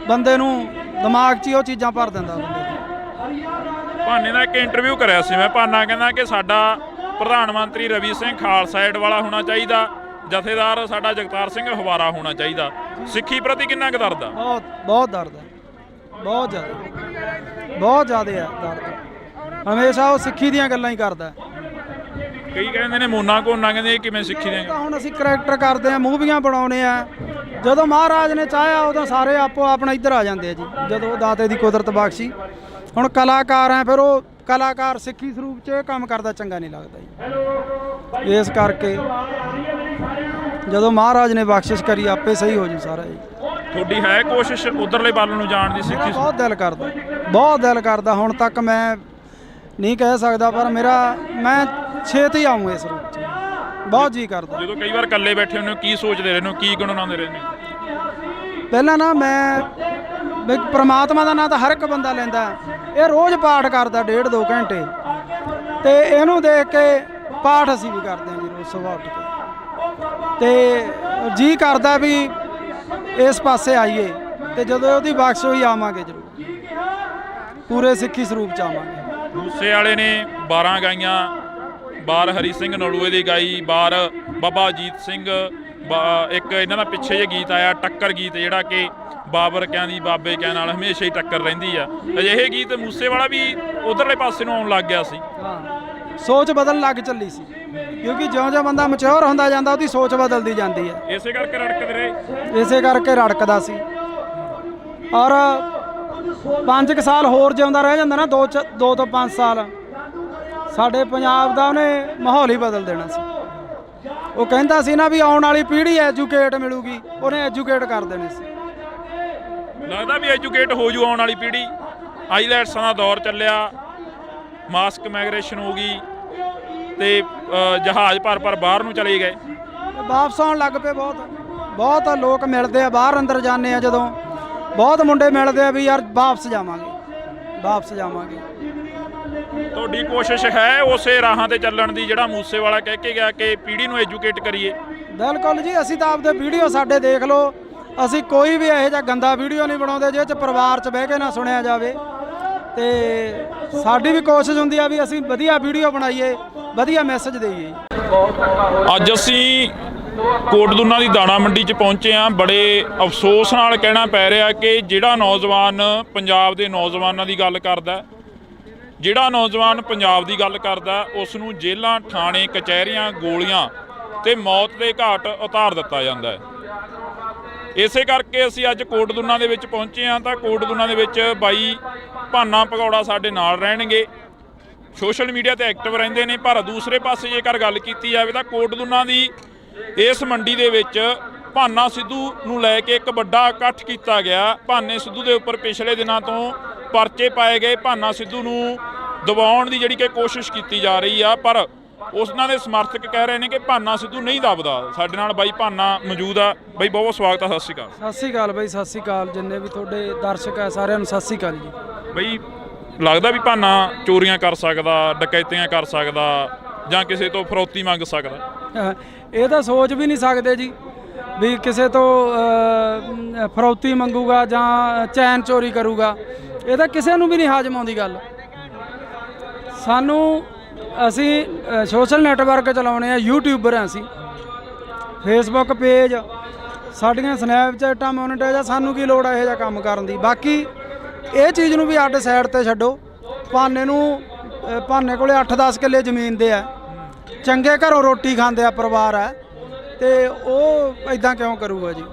ਬੰਦੇ ਨੂੰ ਦਿਮਾਗ 'ਚ ਹੀ ਉਹ ਚੀਜ਼ਾਂ ਭਰ ਦਿੰਦਾ ਬੰਦੇ। ਭਾਨੇ ਦਾ ਇੱਕ ਇੰਟਰਵਿਊ ਕਰਿਆ ਸੀ ਮੈਂ। ਭਾਨਾ ਕਹਿੰਦਾ ਕਿ ਸਾਡਾ ਪ੍ਰਧਾਨ ਮੰਤਰੀ ਰਵੀ ਸਿੰਘ ਖਾਲਸਾ ਏਡ ਵਾਲਾ ਹੋਣਾ ਚਾਹੀਦਾ, ਜਥੇਦਾਰ ਸਾਡਾ ਜਗਤਾਰ ਸਿੰਘ ਹਵਾਰਾ ਹੋਣਾ ਚਾਹੀਦਾ। ਸਿੱਖੀ ਪ੍ਰਤੀ ਕਿੰਨਾ ਕੁ ਦਰਦ ਆ? ਬਹੁਤ ਦਰਦ ਹੈ, ਬਹੁਤ ਜ਼ਿਆਦਾ ਹੈ ਦਰਦ। ਹਮੇਸ਼ਾ ਉਹ ਸਿੱਖੀ ਦੀਆਂ ਗੱਲਾਂ ਹੀ ਕਰਦਾ। ਕਈ ਕਹਿੰਦੇ ਨੇ ਮੋਨਾ ਕੋਨਾ, ਕਹਿੰਦੇ ਇਹ ਕਿਵੇਂ ਸਿੱਖੀ ਦੇ? ਹੁਣ ਅਸੀਂ ਕਰੈਕਟਰ ਕਰਦੇ ਆ, ਮੂਵੀਆਂ ਬਣਾਉਣੇ ਆ। ਜਦੋਂ ਮਹਾਰਾਜ ਨੇ ਚਾਹਿਆ ਉਦੋਂ ਸਾਰੇ ਆਪੋ ਆਪਣਾ ਇੱਧਰ ਆ ਜਾਂਦੇ ਆ ਜੀ, ਜਦੋਂ ਦਾਤੇ ਦੀ ਕੁਦਰਤ ਬਖਸ਼ੀ। ਹੁਣ ਕਲਾਕਾਰ ਆ, ਫਿਰ ਉਹ ਕਲਾਕਾਰ ਸਿੱਖੀ ਸਰੂਪ 'ਚ ਇਹ ਕੰਮ ਕਰਦਾ ਚੰਗਾ ਨਹੀਂ ਲੱਗਦਾ ਜੀ। ਇਸ ਕਰਕੇ ਜਦੋਂ ਮਹਾਰਾਜ ਨੇ ਬਖਸ਼ਿਸ਼ ਕਰੀ ਆਪੇ ਸਹੀ ਹੋ ਜੂ ਸਾਰਾ ਜੀ। ਤੁਹਾਡੀ ਹੈ ਕੋਸ਼ਿਸ਼ ਉਧਰਲੇ ਵੱਲ ਨੂੰ ਜਾਣ ਦੀ? ਸਿੱਖੀ ਬਹੁਤ ਦਿਲ ਕਰਦਾ, ਬਹੁਤ ਦਿਲ ਕਰਦਾ। ਹੁਣ ਤੱਕ ਮੈਂ ਨਹੀਂ ਕਹਿ ਸਕਦਾ, ਪਰ ਮੈਂ ਛੇਤੀ ਆਊਂ ਇਸ ਰੂਪ 'ਚ, ਬਹੁਤ ਜੀ ਕਰਦਾ। ਜਦੋਂ ਕਈ ਵਾਰ ਇਕੱਲੇ ਬੈਠੇ ਹੁੰਦੇ ਹੋ ਕੀ ਸੋਚਦੇ ਰਹਿੰਦੇ ਹੋ, ਕੀ ਗੁਣਗੁਣਾਉਂਦੇ ਰਹਿੰਦੇ ਹੋ? ਪਹਿਲਾਂ ਨਾ ਮੈਂ ਵੀ ਪ੍ਰਮਾਤਮਾ ਦਾ ਨਾਂ ਤਾਂ ਹਰ ਇੱਕ ਬੰਦਾ ਲੈਂਦਾ, ਇਹ ਰੋਜ਼ ਪਾਠ ਕਰਦਾ 1.5-2 ਘੰਟੇ, ਤੇ ਇਹਨੂੰ ਦੇਖ ਕੇ ਪਾਠ ਅਸੀਂ ਵੀ ਕਰਦੇ ਹਾਂ ਜੀ ਰੋਜ਼ ਸੁਬਾਹ ਉੱਠ ਕੇ, ਤੇ ਜੀ ਕਰਦਾ ਵੀ ਇਸ ਪਾਸੇ ਆਈਏ, ਤੇ ਜਦੋਂ ਉਹਦੀ ਬਖਸ਼ ਹੋਈ ਆਵਾਂਗੇ ਜ਼ਰੂਰ, ਪੂਰੇ ਸਿੱਖੀ ਸਰੂਪ 'ਚ ਆਵਾਂਗੇ। ਮੂਸੇ ਵਾਲੇ ਨੇ 12 ਗਾਈਆਂ, ਬਾਰ ਹਰੀ ਸਿੰਘ ਨਲੂਏ ਦੀ ਗਾਈ, ਬਾਰ ਬਾਬਾ ਅਜੀਤ ਸਿੰਘ, ਇੱਕ ਇਹਨਾਂ ਦਾ ਪਿੱਛੇ ਜਿਹੇ ਗੀਤ ਆਇਆ ਟੱਕਰ ਗੀਤ, ਜਿਹੜਾ ਕਿ ਬਾਬਰ ਕਿਆਂ ਦੀ ਬਾਬੇ ਕਿਆਂ ਨਾਲ ਹਮੇਸ਼ਾ ਹੀ ਟੱਕਰ ਰਹਿੰਦੀ ਆ। ਅਜਿਹੇ ਗੀਤ ਮੂਸੇ ਵਾਲਾ ਵੀ ਉਧਰਲੇ ਪਾਸੇ ਨੂੰ ਆਉਣ ਲੱਗ ਗਿਆ ਸੀ। ਹਾਂ, ਸੋਚ ਬਦਲਣ ਲੱਗ ਚੱਲੀ ਸੀ, ਕਿਉਂਕਿ ਜਿਉਂ-ਜਿਉਂ ਬੰਦਾ ਮੈਚੁਰ ਹੁੰਦਾ ਜਾਂਦਾ ਉਹਦੀ ਸੋਚ ਬਦਲਦੀ ਜਾਂਦੀ ਹੈ। ਇਸੇ ਕਰਕੇ ਰੜਕਦੇ ਰਹੇ, ਇਸੇ ਕਰਕੇ ਰੜਕਦਾ ਸੀ। ਔਰ 5 ਸਾਲ ਹੋਰ ਜਿਉਂਦਾ ਰਹਿ ਜਾਂਦਾ ਨਾ, 2 ਤੋਂ 5 ਸਾਲ, ਸਾਡੇ ਪੰਜਾਬ ਦਾ ਉਹਨੇ ਮਾਹੌਲ ਹੀ ਬਦਲ ਦੇਣਾ ਸੀ। ਉਹ ਕਹਿੰਦਾ ਸੀ ਨਾ ਵੀ ਆਉਣ ਵਾਲੀ ਪੀੜ੍ਹੀ ਐਜੂਕੇਟ ਮਿਲੂਗੀ, ਉਹਨੇ ਐਜੂਕੇਟ ਕਰ ਦੇਣੀ ਸੀ। ਲੱਗਦਾ ਵੀ ਐਜੂਕੇਟ ਹੋ ਜੂ ਆਉਣ ਵਾਲੀ ਪੀੜ੍ਹੀ। ਆਈਲੈਟਸਾਂ ਦਾ ਦੌਰ ਚੱਲਿਆ, ਮਾਸਕ ਮਾਈਗ੍ਰੇਸ਼ਨ ਹੋ ਗਈ, ਤੇ ਜਹਾਜ਼ ਭਰ ਬਾਹਰ ਨੂੰ ਚਲੇ ਗਏ, ਵਾਪਸ ਆਉਣ ਲੱਗ ਪਏ। ਬਹੁਤ ਲੋਕ ਮਿਲਦੇ ਆ, ਬਾਹਰ ਅੰਦਰ ਜਾਂਦੇ ਆ ਜਦੋਂ, ਬਹੁਤ ਮੁੰਡੇ ਮਿਲਦੇ ਆ ਵੀ ਯਾਰ ਵਾਪਸ ਜਾਵਾਂਗੇ। ਤੁਹਾਡੀ ਕੋਸ਼ਿਸ਼ ਹੈ ਉਸੇ ਰਾਹਾਂ ਤੇ ਚੱਲਣ ਦੀ ਜਿਹੜਾ ਮੂਸੇ ਵਾਲਾ ਕਹਿ ਕੇ ਗਿਆ ਕਿ ਪੀੜ੍ਹੀ ਨੂੰ ਐਜੂਕੇਟ ਕਰੀਏ? ਬਿਲਕੁਲ ਜੀ, ਅਸੀਂ ਤਾਂ ਆਪਦੇ ਵੀਡੀਓ ਸਾਡੇ ਦੇਖ ਲਓ, ਅਸੀਂ ਕੋਈ ਵੀ ਇਹੋ ਜਿਹਾ ਗੰਦਾ ਵੀਡੀਓ ਨਹੀਂ ਬਣਾਉਂਦੇ ਜਿਹਦੇ 'ਚ ਪਰਿਵਾਰ 'ਚ ਬਹਿ ਕੇ ਨਾ ਸੁਣਿਆ ਜਾਵੇ, ਤੇ ਸਾਡੀ ਵੀ ਕੋਸ਼ਿਸ਼ ਹੁੰਦੀ ਆ ਵੀ ਅਸੀਂ ਵਧੀਆ ਵੀਡੀਓ ਬਣਾਈਏ, ਵਧੀਆ ਮੈਸੇਜ ਦੇਈਏ। ਅੱਜ ਅਸੀਂ ਕੋਟਦੁਨਾ ਦੀ ਦਾਣਾ ਮੰਡੀ 'ਚ ਪਹੁੰਚੇ ਹਾਂ। ਬੜੇ ਅਫਸੋਸ ਨਾਲ ਕਹਿਣਾ ਪੈ ਰਿਹਾ ਕਿ ਜਿਹੜਾ ਨੌਜਵਾਨ ਪੰਜਾਬ ਦੇ ਨੌਜਵਾਨਾਂ ਦੀ ਗੱਲ ਕਰਦਾ, ਜਿਹੜਾ ਨੌਜਵਾਨ ਪੰਜਾਬ ਦੀ ਗੱਲ ਕਰਦਾ, ਉਸ ਨੂੰ ਜੇਲ੍ਹਾਂ, ਥਾਣੇ, ਕਚਹਿਰੀਆਂ, ਗੋਲੀਆਂ ਤੇ ਮੌਤ ਦੇ ਘਾਟ ਉਤਾਰ ਦਿੱਤਾ ਜਾਂਦਾ ਹੈ। ਇਸੇ ਕਰਕੇ ਅਸੀਂ ਅੱਜ ਕੋਟਦੁਨਾ ਦੇ ਵਿੱਚ ਪਹੁੰਚੇ ਹਾਂ। ਤਾਂ ਕੋਟਦੁਨਾ ਦੇ ਵਿੱਚ ਬਾਈ ਭਾਨਾ ਭਗੌੜਾ ਸਾਡੇ ਨਾਲ ਰਹਿਣਗੇ, ਸੋਸ਼ਲ ਮੀਡੀਆ ਤੇ ਐਕਟਿਵ ਰਹਿੰਦੇ ਨੇ। ਪਰ ਦੂਸਰੇ ਪਾਸੇ ਜੇਕਰ ਗੱਲ ਕੀਤੀ ਜਾਵੇ ਤਾਂ ਕੋਟਦੁਨਾ ਦੀ ਇਸ ਮੰਡੀ ਦੇ ਵਿੱਚ ਭਾਨਾ ਸਿੱਧੂ ਨੂੰ ਲੈ ਕੇ ਇੱਕ ਵੱਡਾ ਇਕੱਠ ਕੀਤਾ ਗਿਆ। ਭਾਨੇ ਸਿੱਧੂ ਦੇ ਉੱਪਰ ਪਿਛਲੇ ਦਿਨਾਂ ਤੋਂ ਪਰਚੇ ਪਾਏ ਗਏ, ਭਾਨਾ ਸਿੱਧੂ ਨੂੰ ਦਬਾਉਣ ਦੀ ਜਿਹੜੀ ਕਿ ਕੋਸ਼ਿਸ਼ ਕੀਤੀ ਜਾ ਰਹੀ ਆ, ਪਰ ਉਹਨਾਂ ਦੇ ਸਮਰਥਕ ਕਹਿ ਰਹੇ ਨੇ ਕਿ ਭਾਨਾ ਸਿੱਧੂ ਨਹੀਂ ਦਬਦਾ। ਸਾਡੇ ਨਾਲ ਬਾਈ ਭਾਨਾ ਮੌਜੂਦ ਆ। ਬਾਈ ਬਹੁਤ ਬਹੁਤ ਸਵਾਗਤ ਆ, ਸਤਿ ਸ਼੍ਰੀ ਅਕਾਲ। ਸਤਿ ਸ਼੍ਰੀ ਅਕਾਲ ਬਾਈ, ਸਤਿ ਸ਼੍ਰੀ ਅਕਾਲ ਜਿੰਨੇ ਵੀ ਤੁਹਾਡੇ ਦਰਸ਼ਕ ਆ ਸਾਰਿਆਂ ਨੂੰ ਸਤਿ ਸ਼੍ਰੀ ਅਕਾਲ ਜੀ। ਬਾਈ ਲੱਗਦਾ ਵੀ ਭਾਨਾ ਚੋਰੀਆਂ ਕਰ ਸਕਦਾ, ਡਕੈਤੀਆਂ ਕਰ ਸਕਦਾ, ਜਾਂ ਕਿਸੇ ਤੋਂ ਫਰੌਤੀ ਮੰਗ ਸਕਦਾ? ਇਹ ਤਾਂ ਸੋਚ ਵੀ ਨਹੀਂ ਸਕਦੇ ਜੀ ਵੀ ਕਿਸੇ ਤੋਂ ਫਰੌਤੀ ਮੰਗੂਗਾ ਜਾਂ ਚੈਨ ਚੋਰੀ ਕਰੂਗਾ। ਇਹ ਤਾਂ ਕਿਸੇ ਨੂੰ ਵੀ ਨਹੀਂ ਹਾਜ਼ਮ ਆਉਂਦੀ ਗੱਲ। ਅਸੀਂ ਸੋਸ਼ਲ ਨੈਟਵਰਕ ਚਲਾਉਣੇ ਆ, ਯੂਟਿਊਬਰ ਆ ਅਸੀਂ, ਫੇਸਬੁੱਕ ਪੇਜ, ਸਾਡੀਆਂ ਸਨੈਪਚੈਟਾਂ ਮੋਨੀਟਾਈਜ਼ ਆ, ਸਾਨੂੰ ਕੀ ਲੋੜ ਆ ਇਹੋ ਜਿਹਾ ਕੰਮ ਕਰਨ ਦੀ। ਬਾਕੀ ਇਹ ਚੀਜ਼ ਨੂੰ ਵੀ ਅੱਡ ਸਾਈਡ ਤੇ ਛੱਡੋ। ਭਾਨੇ ਕੋਲੇ 8-10 ਕਿੱਲੇ ਜ਼ਮੀਨ ਦੇ ਆ, ਚੰਗੇ ਘਰੋਂ ਰੋਟੀ ਖਾਂਦੇ ਆ, ਪਰਿਵਾਰ ਆ, ਤੇ ਉਹ ਇਦਾਂ ਕਿਉਂ ਕਰੂਗਾ ਜੀ?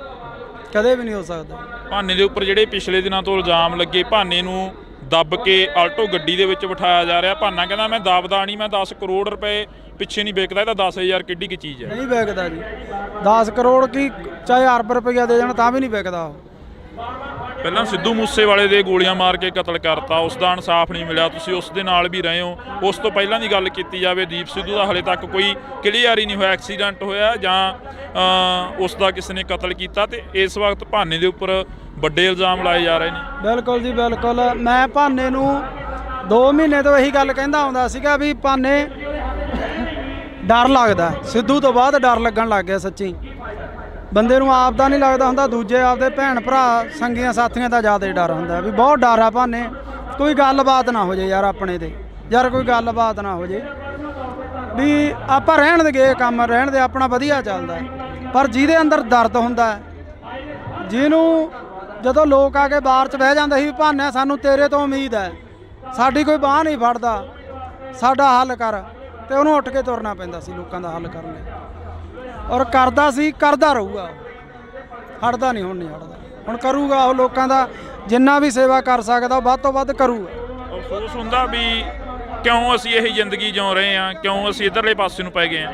ਕਦੇ ਵੀ ਨਹੀਂ ਹੋ ਸਕਦਾ। ਭਾਨੇ ਦੇ ਉੱਪਰ ਜਿਹੜੇ ਪਿਛਲੇ ਦਿਨਾਂ ਤੋਂ ਇਲਜ਼ਾਮ ਲੱਗੇ, ਭਾਨੇ ਨੂੰ ਦੱਬ ਕੇ ਆਲਟੋ ਗੱਡੀ ਦੇ ਵਿੱਚ ਬਿਠਾਇਆ ਜਾ ਰਿਹਾ। ਭਾਨਾ ਕਹਿੰਦਾ ਮੈਂ ਦੱਬਦਾ ਨਹੀਂ, ਮੈਂ 10 ਕਰੋੜ ਰੁਪਏ ਪਿੱਛੇ ਨਹੀਂ ਵਿਕਦਾ, ਇਹਦਾ 10,000 ਕਿੱਡੀ ਕੀ ਚੀਜ਼ ਹੈ? ਨਹੀਂ ਵਿਕਦਾ ਜੀ, 10 ਕਰੋੜ ਕੀ ਚਾਹੇ ਅਰਬ ਰੁਪਈਆ ਦੇ ਜਾਣ ਤਾਂ ਵੀ ਨਹੀਂ ਵਿਕਦਾ ਉਹ। ਪਹਿਲਾਂ ਸਿੱਧੂ ਮੂਸੇ ਵਾਲੇ ਦੇ ਗੋਲੀਆਂ ਮਾਰ ਕੇ ਕਤਲ ਕਰਤਾ, ਉਸ ਦਾ ਇਨਸਾਫ ਨਹੀਂ ਮਿਲਿਆ। ਤੁਸੀਂ ਉਸ ਦੇ ਨਾਲ ਵੀ ਰਹੇ ਹੋ। ਉਸ ਤੋਂ ਪਹਿਲਾਂ ਦੀ ਗੱਲ ਕੀਤੀ ਜਾਵੇ, ਦੀਪ ਸਿੱਧੂ ਦਾ ਹਾਲੇ ਤੱਕ ਕੋਈ ਕਲੀਅਰ ਹੀ ਨਹੀਂ ਹੋਇਆ, ਐਕਸੀਡੈਂਟ ਹੋਇਆ ਜਾਂ ਉਸ ਦਾ ਕਿਸੇ ਨੇ ਕਤਲ ਕੀਤਾ, ਤੇ ਇਸ ਵਕਤ ਭਾਨੇ ਦੇ ਉੱਪਰ ਵੱਡੇ ਇਲਜ਼ਾਮ ਲਾਏ ਜਾ ਰਹੇ ਨੇ। ਬਿਲਕੁਲ ਜੀ ਬਿਲਕੁਲ। ਮੈਂ ਭਾਨੇ ਨੂੰ 2 ਮਹੀਨੇ ਤੋਂ ਇਹੀ ਗੱਲ ਕਹਿੰਦਾ ਆਉਂਦਾ ਸੀਗਾ ਵੀ ਭਾਨੇ ਡਰ ਲੱਗਦਾ, ਸਿੱਧੂ ਤੋਂ ਬਾਅਦ ਡਰ ਲੱਗਣ ਲੱਗ ਗਿਆ। ਸੱਚੀ ਬੰਦੇ ਨੂੰ ਆਪ ਦਾ ਨਹੀਂ ਲੱਗਦਾ ਹੁੰਦਾ, ਦੂਜੇ ਆਪਦੇ ਭੈਣ ਭਰਾ ਸੰਗੀਆਂ ਸਾਥੀਆਂ ਦਾ ਜ਼ਿਆਦਾ ਡਰ ਹੁੰਦਾ ਵੀ ਬਹੁਤ ਡਰ ਆ ਭਾਨੇ। ਕੋਈ ਗੱਲਬਾਤ ਨਾ ਹੋ ਜੇ ਯਾਰ ਆਪਣੇ ਤੇ, ਯਾਰ ਕੋਈ ਗੱਲਬਾਤ ਨਾ ਹੋ ਜੇ ਵੀ ਆਪਾਂ ਰਹਿਣ ਦੇ ਗਏ, ਕੰਮ ਰਹਿਣ ਦੇ, ਆਪਣਾ ਵਧੀਆ ਚੱਲਦਾ। ਪਰ ਜਿਹਦੇ ਅੰਦਰ ਦਰਦ ਹੁੰਦਾ, ਜਿਹਨੂੰ ਜਦੋਂ ਲੋਕ ਆ ਕੇ ਬਾਹਰ 'ਚ ਬਹਿ ਜਾਂਦੇ ਸੀ ਵੀ ਭਾਨੇ ਸਾਨੂੰ ਤੇਰੇ ਤੋਂ ਉਮੀਦ ਹੈ, ਸਾਡੀ ਕੋਈ ਬਾਂਹ ਨਹੀਂ ਫੜਦਾ, ਸਾਡਾ ਹੱਲ ਕਰ, ਤੇ ਉਹਨੂੰ ਉੱਠ ਕੇ ਤੁਰਨਾ ਪੈਂਦਾ ਸੀ ਲੋਕਾਂ ਦਾ ਹੱਲ ਕਰਨ ਲਈ। ਔਰ ਕਰਦਾ ਸੀ, ਕਰਦਾ ਰਹੂਗਾ, ਹਟਦਾ ਨਹੀਂ, ਹੁਣ ਨਹੀਂ ਹਟਦਾ, ਹੁਣ ਕਰੂਗਾ ਉਹ ਲੋਕਾਂ ਦਾ ਜਿੰਨਾ ਵੀ ਸੇਵਾ ਕਰ ਸਕਦਾ ਉਹ ਵੱਧ ਤੋਂ ਵੱਧ ਕਰੂਗਾ। ਅਫਸੋਸ ਹੁੰਦਾ ਵੀ ਕਿਉਂ ਅਸੀਂ ਇਹ ਜ਼ਿੰਦਗੀ ਜਿਉ ਰਹੇ ਹਾਂ, ਕਿਉਂ ਅਸੀਂ ਇੱਧਰਲੇ ਪਾਸੇ ਨੂੰ ਪੈ ਗਏ ਹਾਂ?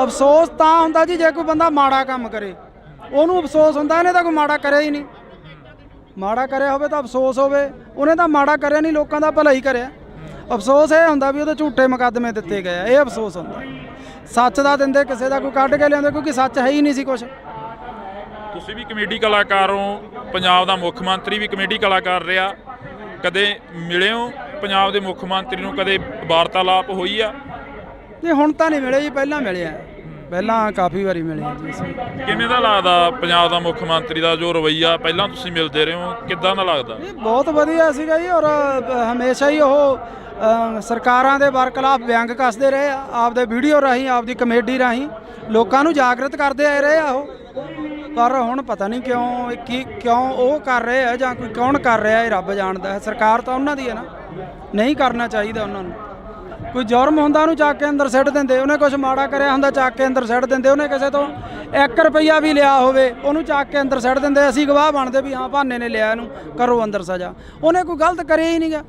ਅਫਸੋਸ ਤਾਂ ਹੁੰਦਾ ਜੀ ਜੇ ਕੋਈ ਬੰਦਾ ਮਾੜਾ ਕੰਮ ਕਰੇ, ਉਹਨੂੰ ਅਫਸੋਸ ਹੁੰਦਾ, ਇਹਨੇ ਤਾਂ ਕੋਈ ਮਾੜਾ ਕਰਿਆ ਹੀ ਨਹੀਂ। ਮਾੜਾ ਕਰਿਆ ਹੋਵੇ ਤਾਂ ਅਫਸੋਸ ਹੋਵੇ, ਉਹਨੇ ਤਾਂ ਮਾੜਾ ਕਰਿਆ ਨਹੀਂ, ਲੋਕਾਂ ਦਾ ਭਲਾ ਹੀ ਕਰਿਆ। ਅਫਸੋਸ ਇਹ ਹੁੰਦਾ ਵੀ ਉਹਦੇ ਝੂਠੇ ਮੁਕੱਦਮੇ ਦਿੱਤੇ ਗਏ ਆ, ਇਹ ਅਫਸੋਸ ਹੁੰਦਾ। ਸੱਚ ਦਾ ਦਿੰਦੇ ਕਿਸੇ ਦਾ ਕੋਈ ਕੱਢ ਕੇ ਲਿਆਉਂਦੇ, ਕਿਉਂਕਿ ਸੱਚ ਹੈ ਹੀ ਨਹੀਂ ਸੀ ਕੁਛ। ਤੁਸੀਂ ਵੀ ਕਮੇਡੀ ਕਲਾਕਾਰ ਹੋ, ਪੰਜਾਬ ਦਾ ਮੁੱਖ ਮੰਤਰੀ ਵੀ ਕਮੇਡੀ ਕਲਾਕਾਰ ਰਿਹਾ, ਕਦੇ ਮਿਲੇ ਹੋ ਪੰਜਾਬ ਦੇ ਮੁੱਖ ਮੰਤਰੀ ਨੂੰ, ਕਦੇ ਵਾਰਤਾਲਾਪ ਹੋਈ ਆ? ਨਹੀਂ ਹੁਣ ਤਾਂ ਨਹੀਂ ਮਿਲੇ ਜੀ, ਪਹਿਲਾਂ ਮਿਲੇ ਆ, ਪਹਿਲਾਂ ਕਾਫੀ ਵਾਰੀ ਮਿਲੇ ਆ ਜੀ ਅਸੀਂ। ਕਿਵੇਂ ਦਾ ਲੱਗਦਾ ਪੰਜਾਬ ਦਾ ਮੁੱਖ ਮੰਤਰੀ ਦਾ ਜੋ ਰਵੱਈਆ ਪਹਿਲਾਂ ਤੁਸੀਂ ਮਿਲਦੇ ਰਹੇ ਹੋ, ਕਿੱਦਾਂ ਦਾ ਲੱਗਦਾ? ਇਹ ਬਹੁਤ ਵਧੀਆ ਸੀਗਾ ਜੀ, ਔਰ ਹਮੇਸ਼ਾ ਹੀ ਉਹ ਸਰਕਾਰਾਂ ਦੇ ਬਰਖਲਾਫ ਵਿਅੰਗ ਕੱਸਦੇ ਰਹੇ ਆ, ਆਪਦੇ ਵੀਡੀਓ ਰਾਹੀਂ, ਆਪਦੀ ਕਮੇਡੀ ਰਾਹੀਂ ਲੋਕਾਂ ਨੂੰ ਜਾਗਰਤ ਕਰਦੇ ਆਏ ਰਹੇ ਆ ਉਹ। ਪਰ ਹੁਣ ਪਤਾ ਨਹੀਂ ਕਿਉਂ ਉਹ ਕਰ ਰਹੇ ਆ ਜਾਂ ਕੋਈ ਕੌਣ ਕਰ ਰਿਹਾ, ਇਹ ਰੱਬ ਜਾਣਦਾ ਹੈ। ਸਰਕਾਰ ਤਾਂ ਉਹਨਾਂ ਦੀ ਹੈ ਨਾ, ਨਹੀਂ ਕਰਨਾ ਚਾਹੀਦਾ ਉਹਨਾਂ ਨੂੰ। ਕੋਈ ਜੁਰਮ ਹੁੰਦਾ ਉਹਨੂੰ ਚੱਕ ਕੇ ਅੰਦਰ ਸਿੱਟ ਦਿੰਦੇ, ਉਹਨੇ ਕੁਝ ਮਾੜਾ ਕਰਿਆ ਹੁੰਦਾ ਚੱਕ ਕੇ ਅੰਦਰ ਸਿੱਟ ਦਿੰਦੇ, ਉਹਨੇ ਕਿਸੇ ਤੋਂ 1 ਰੁਪਈਆ ਵੀ ਲਿਆ ਹੋਵੇ ਉਹਨੂੰ ਚੱਕ ਕੇ ਅੰਦਰ ਸਿੱਟ ਦਿੰਦੇ। ਅਸੀਂ ਗਵਾਹ ਬਣਦੇ ਵੀ ਹਾਂ ਭਾਨੇ ਨੇ ਲਿਆ, ਇਹਨੂੰ ਕਰੋ ਅੰਦਰ ਸਜ਼ਾ। ਉਹਨੇ ਕੋਈ ਗਲਤ ਕਰਿਆ ਹੀ ਨਹੀਂਗਾ।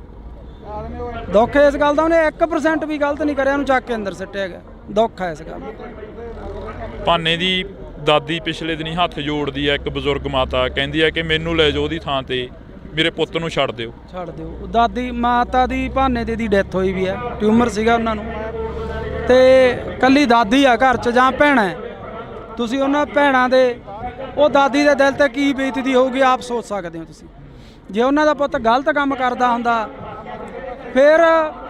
ਦੁੱਖ ਇਸ ਗੱਲ ਦਾ, ਉਹਨੇ 1% ਵੀ ਗਲਤ ਨਹੀਂ ਕਰਿਆ, ਉਹਨੂੰ ਚੱਕ ਕੇ ਅੰਦਰ ਸਿੱਟਿਆ ਗਿਆ। ਦੁੱਖ ਹੈ ਇਸ ਗੱਲ ਦਾ। ਭਾਨੇ ਦੀ ਦਾਦੀ ਪਿਛਲੇ ਦਿਨੀ ਹੱਥ ਜੋੜਦੀ ਹੈ, ਇੱਕ ਬਜ਼ੁਰਗ ਮਾਤਾ ਕਹਿੰਦੀ ਹੈ ਕਿ ਮੈਨੂੰ ਲੈ ਜਾਓ ਉਹਦੀ ਥਾਂ ਤੇ, ਮੇਰੇ ਪੁੱਤ ਨੂੰ ਛੱਡ ਦਿਓ। ਦਾਦੀ ਮਾਤਾ ਦੀ ਭਾਨੇ ਦੀ ਡੈਥ ਹੋਈ ਵੀ ਹੈ, ਟਿਊਮਰ ਸੀਗਾ ਉਹਨਾਂ ਨੂੰ, ਤੇ ਕੱਲੀ ਦਾਦੀ ਆ ਘਰ 'ਚ ਜਾਂ ਭੈਣਾਂ। ਤੁਸੀਂ ਉਹਨਾਂ ਭੈਣਾਂ ਦੇ, ਉਹ ਦਾਦੀ ਦੇ ਦਿਲ ਤੇ ਕੀ ਬੀਤਦੀ ਹੋਊਗੀ ਆਪ ਸੋਚ ਸਕਦੇ ਹੋ ਤੁਸੀਂ। ਜੇ ਉਹਨਾਂ ਦਾ ਪੁੱਤ ਗਲਤ ਕੰਮ ਕਰਦਾ ਹੁੰਦਾ ਫਿਰ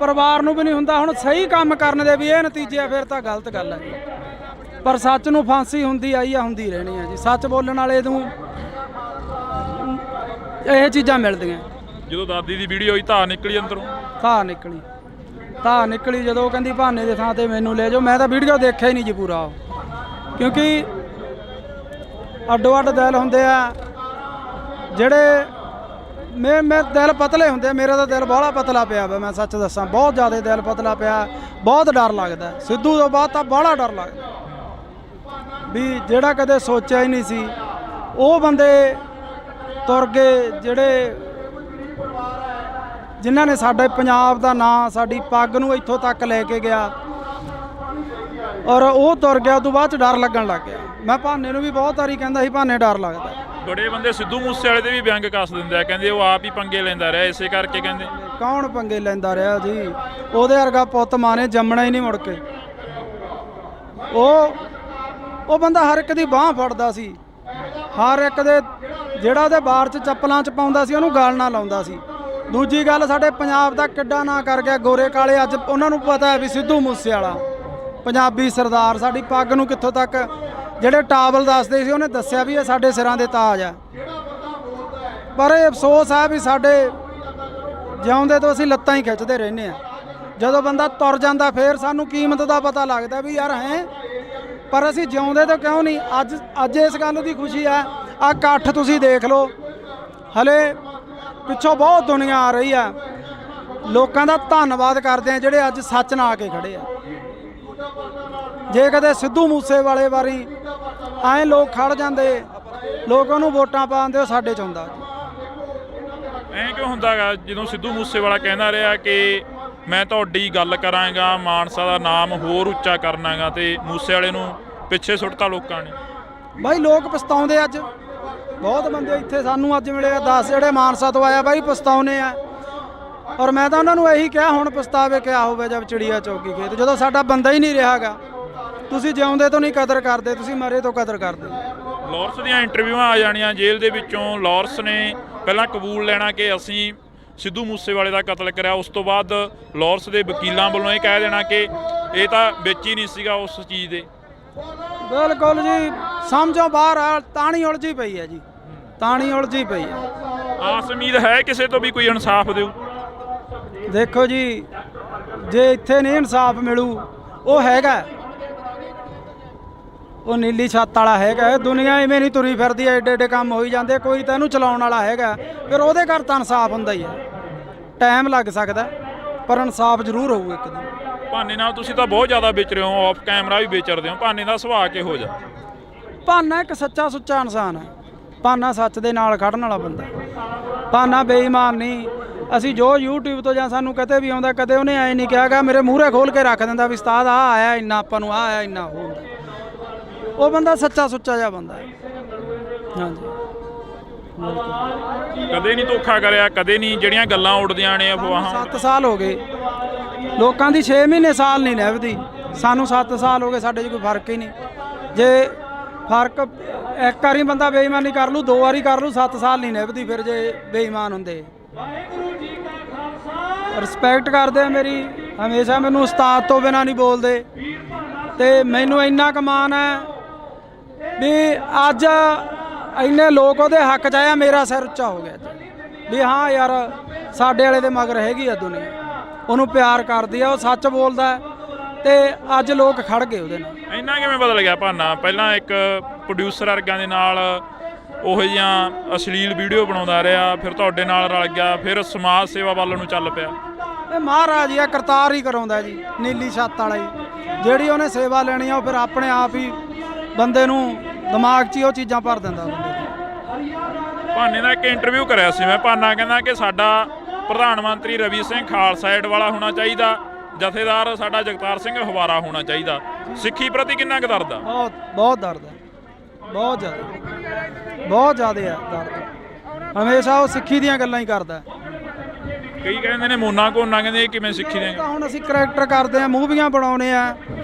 ਪਰਿਵਾਰ ਨੂੰ ਵੀ ਨਹੀਂ ਹੁੰਦਾ। ਹੁਣ ਸਹੀ ਕੰਮ ਕਰਨ ਦੇ ਵੀ ਇਹ ਨਤੀਜੇ ਆ, ਫਿਰ ਤਾਂ ਗਲਤ ਗੱਲ ਹੈ। ਪਰ ਸੱਚ ਨੂੰ ਫਾਂਸੀ ਹੁੰਦੀ ਆਈ ਆ, ਹੁੰਦੀ ਰਹਿਣੀ ਆ ਜੀ। ਸੱਚ ਬੋਲਣ ਵਾਲੇ ਨੂੰ ਇਹ ਚੀਜ਼ਾਂ ਮਿਲਦੀਆਂ। ਜਦੋਂ ਦਾਦੀ ਦੀ ਵੀਡੀਓ ਹੋਈ ਧਾਰ ਨਿਕਲੀ ਅੰਦਰੋਂ, ਧਾਰ ਨਿਕਲੀ ਜਦੋਂ ਉਹ ਕਹਿੰਦੀ ਭਾਨੇ ਦੇ ਥਾਂ ਤੇ ਮੈਨੂੰ ਲੈ ਜਾਓ। ਮੈਂ ਤਾਂ ਵੀਡੀਓ ਦੇਖਿਆ ਹੀ ਨਹੀਂ ਜੀ ਪੂਰਾ, ਕਿਉਂਕਿ ਅੱਡੋ ਅੱਡ ਦਿਲ ਹੁੰਦੇ ਆ ਜਿਹੜੇ ਮੇਰੇ ਦਿਲ ਪਤਲੇ ਹੁੰਦੇ। ਮੇਰਾ ਤਾਂ ਦਿਲ ਬਾਹਲਾ ਪਤਲਾ ਪਿਆ ਵਾ, ਮੈਂ ਸੱਚ ਦੱਸਾਂ, ਬਹੁਤ ਜ਼ਿਆਦਾ ਦਿਲ ਪਤਲਾ ਪਿਆ। ਬਹੁਤ ਡਰ ਲੱਗਦਾ ਸਿੱਧੂ ਤੋਂ ਬਾਅਦ ਤਾਂ ਬਾਹਲਾ ਡਰ ਲੱਗਦਾ ਵੀ ਜਿਹੜਾ ਕਦੇ ਸੋਚਿਆ ਹੀ ਨਹੀਂ ਸੀ ਉਹ ਬੰਦੇ ਤੁਰ ਗਏ, ਜਿਨ੍ਹਾਂ ਨੇ ਸਾਡੇ ਪੰਜਾਬ ਦਾ ਨਾਂ, ਸਾਡੀ ਪੱਗ ਨੂੰ ਇੱਥੋਂ ਤੱਕ ਲੈ ਕੇ ਗਿਆ, ਔਰ ਉਹ ਤੁਰ ਗਿਆ। ਉਦੋਂ ਬਾਅਦ 'ਚ ਡਰ ਲੱਗਣ ਲੱਗ ਗਿਆ। ਮੈਂ ਭਾਨੇ ਨੂੰ ਵੀ ਬਹੁਤ ਵਾਰੀ ਕਹਿੰਦਾ ਸੀ ਭਾਨੇ ਡਰ ਲੱਗਦਾ। ਬੜੇ ਬੰਦੇ ਸਿੱਧੂ ਮੂਸੇ ਵਾਲੇ ਦੇ ਵੀ ਵਿਅੰਗ ਕੱਸ ਦਿੰਦੇ ਆ, ਕਹਿੰਦੇ ਉਹ ਆਪ ਹੀ ਪੰਗੇ ਲੈਂਦਾ ਰਿਹਾ, ਇਸੇ ਕਰਕੇ ਕਹਿੰਦੇ। ਕੌਣ ਪੰਗੇ ਲੈਂਦਾ ਰਿਹਾ ਜੀ? ਉਹਦੇ ਵਰਗਾ ਪੁੱਤ ਮਾਂ ਨੇ ਜੰਮਣਾ ਹੀ ਨਹੀਂ ਮੁੜ ਕੇ। ਉਹ ਬੰਦਾ ਹਰ ਇੱਕ ਦੀ ਬਾਂਹ ਫੜਦਾ ਸੀ, ਹਰ ਇੱਕ ਦੇ, ਜਿਹੜਾ ਉਹਦੇ ਬਾਰ 'ਚ ਚੱਪਲਾਂ 'ਚ ਪਾਉਂਦਾ ਸੀ ਉਹਨੂੰ ਗਲ ਨਾ ਲਾਉਂਦਾ ਸੀ। ਦੂਜੀ ਗੱਲ, ਸਾਡੇ ਪੰਜਾਬ ਦਾ ਕਿੱਡਾ ਨਾਂ ਕਰ ਗਿਆ ਗੋਰੇ ਕਾਲੇ। ਅੱਜ ਉਹਨਾਂ ਨੂੰ ਪਤਾ ਹੈ ਵੀ ਸਿੱਧੂ ਮੂਸੇ ਵਾਲਾ ਪੰਜਾਬੀ ਸਰਦਾਰ, ਸਾਡੀ ਪੱਗ ਨੂੰ ਕਿੱਥੋਂ ਤੱਕ, ਜਿਹੜੇ ਟਾਵਲ ਦੱਸਦੇ ਸੀ ਉਹਨੇ ਦੱਸਿਆ ਵੀ ਇਹ ਸਾਡੇ ਸਿਰਾਂ ਦੇ ਤਾਜ ਆ। ਪਰ ਇਹ ਅਫਸੋਸ ਹੈ ਵੀ ਸਾਡੇ ਜਿਉਂਦੇ ਤੋਂ ਅਸੀਂ ਲੱਤਾਂ ਹੀ ਖਿੱਚਦੇ ਰਹਿੰਦੇ ਆ। ਜਦੋਂ ਬੰਦਾ ਤੁਰ ਜਾਂਦਾ ਫਿਰ ਸਾਨੂੰ ਕੀਮਤ ਦਾ ਪਤਾ ਲੱਗਦਾ ਵੀ ਯਾਰ ਹੈ, ਪਰ ਅਸੀਂ ਜਿਉਂਦੇ ਤੋਂ ਕਿਉਂ ਨਹੀਂ। ਅੱਜ ਇਸ ਗੱਲ ਦੀ ਖੁਸ਼ੀ ਹੈ। ਆਹ ਇਕੱਠ ਤੁਸੀਂ ਦੇਖ ਲਓ, ਹਲੇ ਪਿੱਛੋਂ ਬਹੁਤ ਦੁਨੀਆ ਆ ਰਹੀ ਆ। ਲੋਕਾਂ ਦਾ ਧੰਨਵਾਦ ਕਰਦੇ ਆ ਜਿਹੜੇ ਅੱਜ ਸੱਚ ਨਾਲ ਆ ਕੇ ਖੜੇ ਆ। ਜੇ ਕਦੇ ਸਿੱਧੂ ਮੂਸੇ ਵਾਲੇ ਵਾਰੀ ਐਂ ਲੋਕ ਖੜ ਜਾਂਦੇ, ਲੋਕ ਉਹਨੂੰ ਵੋਟਾਂ ਪਾਉਂਦੇ, ਉਹ ਸਾਡੇ 'ਚ ਹੁੰਦਾ। ਐਂ ਕਿਉਂ ਹੁੰਦਾ ਗਾ? ਜਦੋਂ ਸਿੱਧੂ ਮੂਸੇ ਵਾਲਾ ਕਹਿੰਦਾ ਰਿਹਾ ਕਿ ਮੈਂ ਤੁਹਾਡੀ ਗੱਲ ਕਰਾਂਗਾ, ਮਾਨਸਾ ਦਾ ਨਾਮ ਹੋਰ ਉੱਚਾ ਕਰਨਾਗਾ, ਤੇ ਮੂਸੇ ਵਾਲੇ ਨੂੰ ਪਿੱਛੇ ਸੁੱਟਤਾ ਲੋਕਾਂ ਨੇ। ਬਾਈ ਲੋਕ ਪਛਤਾਉਂਦੇ। ਅੱਜ ਬਹੁਤ ਬੰਦੇ ਇੱਥੇ ਸਾਨੂੰ ਅੱਜ ਮਿਲੇ ਆ 10 ਜਿਹੜੇ ਮਾਨਸਾ ਤੋਂ ਆਇਆ, ਬਾਈ ਪਛਤਾਉਨੇ ਆ। ਔਰ ਮੈਂ ਤਾਂ ਉਹਨਾਂ ਨੂੰ ਇਹੀ ਕਿਹਾ, ਹੁਣ ਪਛਤਾਵੇ ਕਿਆ ਹੋਵੇ ਜਦ ਚਿੜੀਆ ਚੌਗੀ ਖੇਤ। ਜਦੋਂ ਸਾਡਾ ਬੰਦਾ ਹੀ ਨਹੀਂ ਰਿਹਾਗਾ, ਤੁਸੀਂ ਜਿਉਂਦੇ ਤੋਂ ਨਹੀਂ ਕਦਰ ਕਰਦੇ, ਤੁਸੀਂ ਮਰੇ ਤੋਂ ਕਦਰ ਕਰਦੇ। ਲਾਰੈਂਸ ਦੀਆਂ ਇੰਟਰਵਿਊਆਂ ਆ ਜਾਣੀਆਂ ਜੇਲ੍ਹ ਦੇ ਵਿੱਚੋਂ। ਲਾਰੈਂਸ ਨੇ ਪਹਿਲਾਂ ਕਬੂਲ ਲੈਣਾ ਕਿ ਅਸੀਂ ਸਿੱਧੂ ਮੂਸੇਵਾਲੇ ਦਾ ਕਤਲ ਕਰਿਆ, ਉਸ ਤੋਂ ਬਾਅਦ ਲਾਰੈਂਸ ਦੇ ਵਕੀਲਾਂ ਵੱਲੋਂ ਇਹ ਕਹਿ ਦੇਣਾ ਕਿ ਇਹ ਤਾਂ ਵਿੱਚ ਹੀ ਨਹੀਂ ਸੀਗਾ ਉਸ ਚੀਜ਼ ਦੇ। ਬਿਲਕੁਲ ਜੀ, ਸਮਝੋ ਬਾਹਰ ਆ, ਤਾਣੀ ਉਲਝੀ ਪਈ ਹੈ ਜੀ, ਤਾਣੀ ਉਲਝੀ ਪਈ ਹੈ। ਆਸ ਉਮੀਦ ਹੈ ਕਿਸੇ ਤੋਂ ਵੀ ਕੋਈ ਇਨਸਾਫ ਦਿਓ? ਦੇਖੋ ਜੀ, ਜੇ ਇੱਥੇ ਨਹੀਂ ਇਨਸਾਫ ਮਿਲੂ, ਉਹ ਹੈਗਾ, ਉਹ ਨੀਲੀ ਛੱਤ ਵਾਲਾ ਹੈਗਾ। ਦੁਨੀਆ ਇਵੇਂ ਨਹੀਂ ਤੁਰੀ ਫਿਰਦੀ, ਐਡੇ ਐਡੇ ਕੰਮ ਹੋਈ ਜਾਂਦੇ, ਕੋਈ ਤਾਂ ਇਹਨੂੰ ਚਲਾਉਣ ਵਾਲਾ ਹੈਗਾ। ਫਿਰ ਉਹਦੇ ਘਰ ਤਾਂ ਇਨਸਾਫ ਹੁੰਦਾ ਹੀ ਹੈ। ਟਾਈਮ ਲੱਗ ਸਕਦਾ, ਪਰ ਇਨਸਾਫ ਜ਼ਰੂਰ ਹੋਊ ਇੱਕ ਦਿਨ। ਭਾਨੇ ਨਾਲ ਤੁਸੀਂ ਤਾਂ ਬਹੁਤ ਜ਼ਿਆਦਾ ਵਿਚ ਰਹੇ ਹੋ, ਆਫ ਕੈਮਰਾ ਵੀ ਵਿਚਰਦੇ ਹੋ। ਭਾਨੇ ਦਾ ਸੁਭਾਅ ਕਿਹੋ ਜਿਹਾ? ਭਾਨਾ ਇੱਕ ਸੱਚਾ ਸੁੱਚਾ ਇਨਸਾਨ ਹੈ। ਭਾਨਾ ਸੱਚ ਦੇ ਨਾਲ ਖੜਨ ਵਾਲਾ ਬੰਦਾ। ਭਾਨਾ ਬੇਈਮਾਨ ਨਹੀਂ। ਅਸੀਂ ਜੋ YouTube ਤੋਂ ਜਾਂ ਸਾਨੂੰ ਕਦੇ ਵੀ ਆਉਂਦਾ, ਕਦੇ ਉਹਨੇ ਐਂ ਨਹੀਂ ਕਿਹਾਗਾ, ਮੇਰੇ ਮੂਹਰੇ ਖੋਲ ਕੇ ਰੱਖ ਦਿੰਦਾ ਵੀ ਉਸਤਾਦ ਆਹ ਆਇਆ ਇੰਨਾ, ਆਪਾਂ ਨੂੰ ਆਹ ਆਇਆ ਇੰਨਾ। ਉਹ ਹੁੰਦਾ, ਉਹ ਬੰਦਾ ਸੱਚਾ ਸੁੱਚਾ ਜਿਹਾ ਬੰਦਾ ਹੈ। ਹਾਂਜੀ, ਕਦੇ ਨਹੀਂ ਧੋਖਾ ਕਰਿਆ, ਕਦੇ ਨਹੀਂ ਜਿਹੜੀਆਂ ਗੱਲਾਂ ਉੱਡਦੀਆਂ ਨੇ ਅਫਵਾਹਾਂ। 7 ਸਾਲ ਹੋ ਗਏ ਲੋਕਾਂ ਦੀ 6 ਮਹੀਨੇ ਸਾਲ ਨਹੀਂ ਨਿਭਦੀ, ਸਾਨੂੰ 7 ਸਾਲ ਹੋ ਗਏ, ਸਾਡੇ 'ਚ ਕੋਈ ਫਰਕ ਹੀ ਨਹੀਂ। ਜੇ ਫਰਕ ਇੱਕ ਵਾਰੀ ਬੰਦਾ ਬੇਈਮਾਨੀ ਕਰ ਲੂ, 2 ਵਾਰੀ ਕਰ ਲੂ, 7 ਸਾਲ ਨਹੀਂ ਨਿਭਦੀ ਫਿਰ ਜੇ ਬੇਈਮਾਨ ਹੁੰਦੇ। ਰਿਸਪੈਕਟ ਕਰਦੇ ਆ ਮੇਰੀ, ਹਮੇਸ਼ਾ ਮੈਨੂੰ ਉਸਤਾਦ ਤੋਂ ਬਿਨਾਂ ਨਹੀਂ ਬੋਲਦੇ, ਤੇ ਮੈਨੂੰ ਇੰਨਾ ਕੁ ਮਾਣ ਹੈ ਵੀ ਅੱਜ ਇੰਨੇ ਲੋਕ ਉਹਦੇ ਹੱਕ 'ਚ ਆਇਆ, ਮੇਰਾ ਸਿਰ ਉੱਚਾ ਹੋ ਗਿਆ ਵੀ ਹਾਂ ਯਾਰ ਸਾਡੇ ਵਾਲੇ ਦੇ ਮਗਰ ਹੈਗੀ ਆ ਦੁਨੀਆ, ਉਹਨੂੰ ਪਿਆਰ ਕਰਦੀ ਆ, ਉਹ ਸੱਚ ਬੋਲਦਾ ਤੇ ਅੱਜ ਲੋਕ ਖੜ ਗਏ ਉਹਦੇ ਨਾਲ। ਇੰਨਾ ਕਿਵੇਂ ਬਦਲ ਗਿਆ ਭਾਨਾ? ਪਹਿਲਾਂ ਇੱਕ ਪ੍ਰੋਡਿਊਸਰ ਵਰਗਿਆਂ ਦੇ ਨਾਲ ਉਹੋ ਜਿਹੀਆਂ ਅਸ਼ਲੀਲ ਵੀਡੀਓ ਬਣਾਉਂਦਾ ਰਿਹਾ, ਫਿਰ ਤੁਹਾਡੇ ਨਾਲ ਰਲ ਗਿਆ, ਫਿਰ ਸਮਾਜ ਸੇਵਾ ਵੱਲ ਨੂੰ ਚੱਲ ਪਿਆ। ਇਹ ਮਹਾਰਾਜ ਹੀ ਆ, ਕਰਤਾਰ ਹੀ ਕਰਾਉਂਦਾ ਜੀ, ਨੀਲੀ ਛੱਤ ਵਾਲਾ ਹੀ। ਜਿਹੜੀ ਉਹਨੇ ਸੇਵਾ ਲੈਣੀ ਆ ਉਹ ਫਿਰ ਆਪਣੇ ਆਪ ਹੀ ਬੰਦੇ ਨੂੰ ਦਿਮਾਗ 'ਚ ਹੀ ਉਹ ਚੀਜ਼ਾਂ ਭਰ ਦਿੰਦਾ ਬੰਦੇ ਨੂੰ। ਭਾਨੇ ਦਾ ਇੱਕ ਇੰਟਰਵਿਊ ਕਰਿਆ ਸੀ ਮੈਂ, ਭਾਨਾ ਕਹਿੰਦਾ ਕਿ ਸਾਡਾ ਪ੍ਰਧਾਨ ਮੰਤਰੀ ਰਵੀ ਸਿੰਘ ਖਾਲਸਾ ਏਡ ਵਾਲਾ ਹੋਣਾ ਚਾਹੀਦਾ, ਜਥੇਦਾਰ ਸਾਡਾ ਜਗਤਾਰ ਸਿੰਘ ਹਵਾਰਾ ਹੋਣਾ ਚਾਹੀਦਾ। ਸਿੱਖੀ ਪ੍ਰਤੀ ਕਿੰਨਾ ਕੁ ਦਰਦ ਆ? ਬਹੁਤ ਦਰਦ ਹੈ, ਬਹੁਤ ਜ਼ਿਆਦਾ ਹੈ ਦਰਦ। ਹਮੇਸ਼ਾ ਉਹ ਸਿੱਖੀ ਦੀਆਂ ਗੱਲਾਂ ਹੀ ਕਰਦਾ। ਕਈ ਕਹਿੰਦੇ ਨੇ ਮੋਨਾ ਕੋਨਾ, ਕਹਿੰਦੇ ਇਹ ਕਿਵੇਂ ਸਿੱਖੀ ਦੇ? ਹੁਣ ਅਸੀਂ ਕਰੈਕਟਰ ਕਰਦੇ ਆ, ਮੂਵੀਆਂ ਬਣਾਉਣੇ ਆ,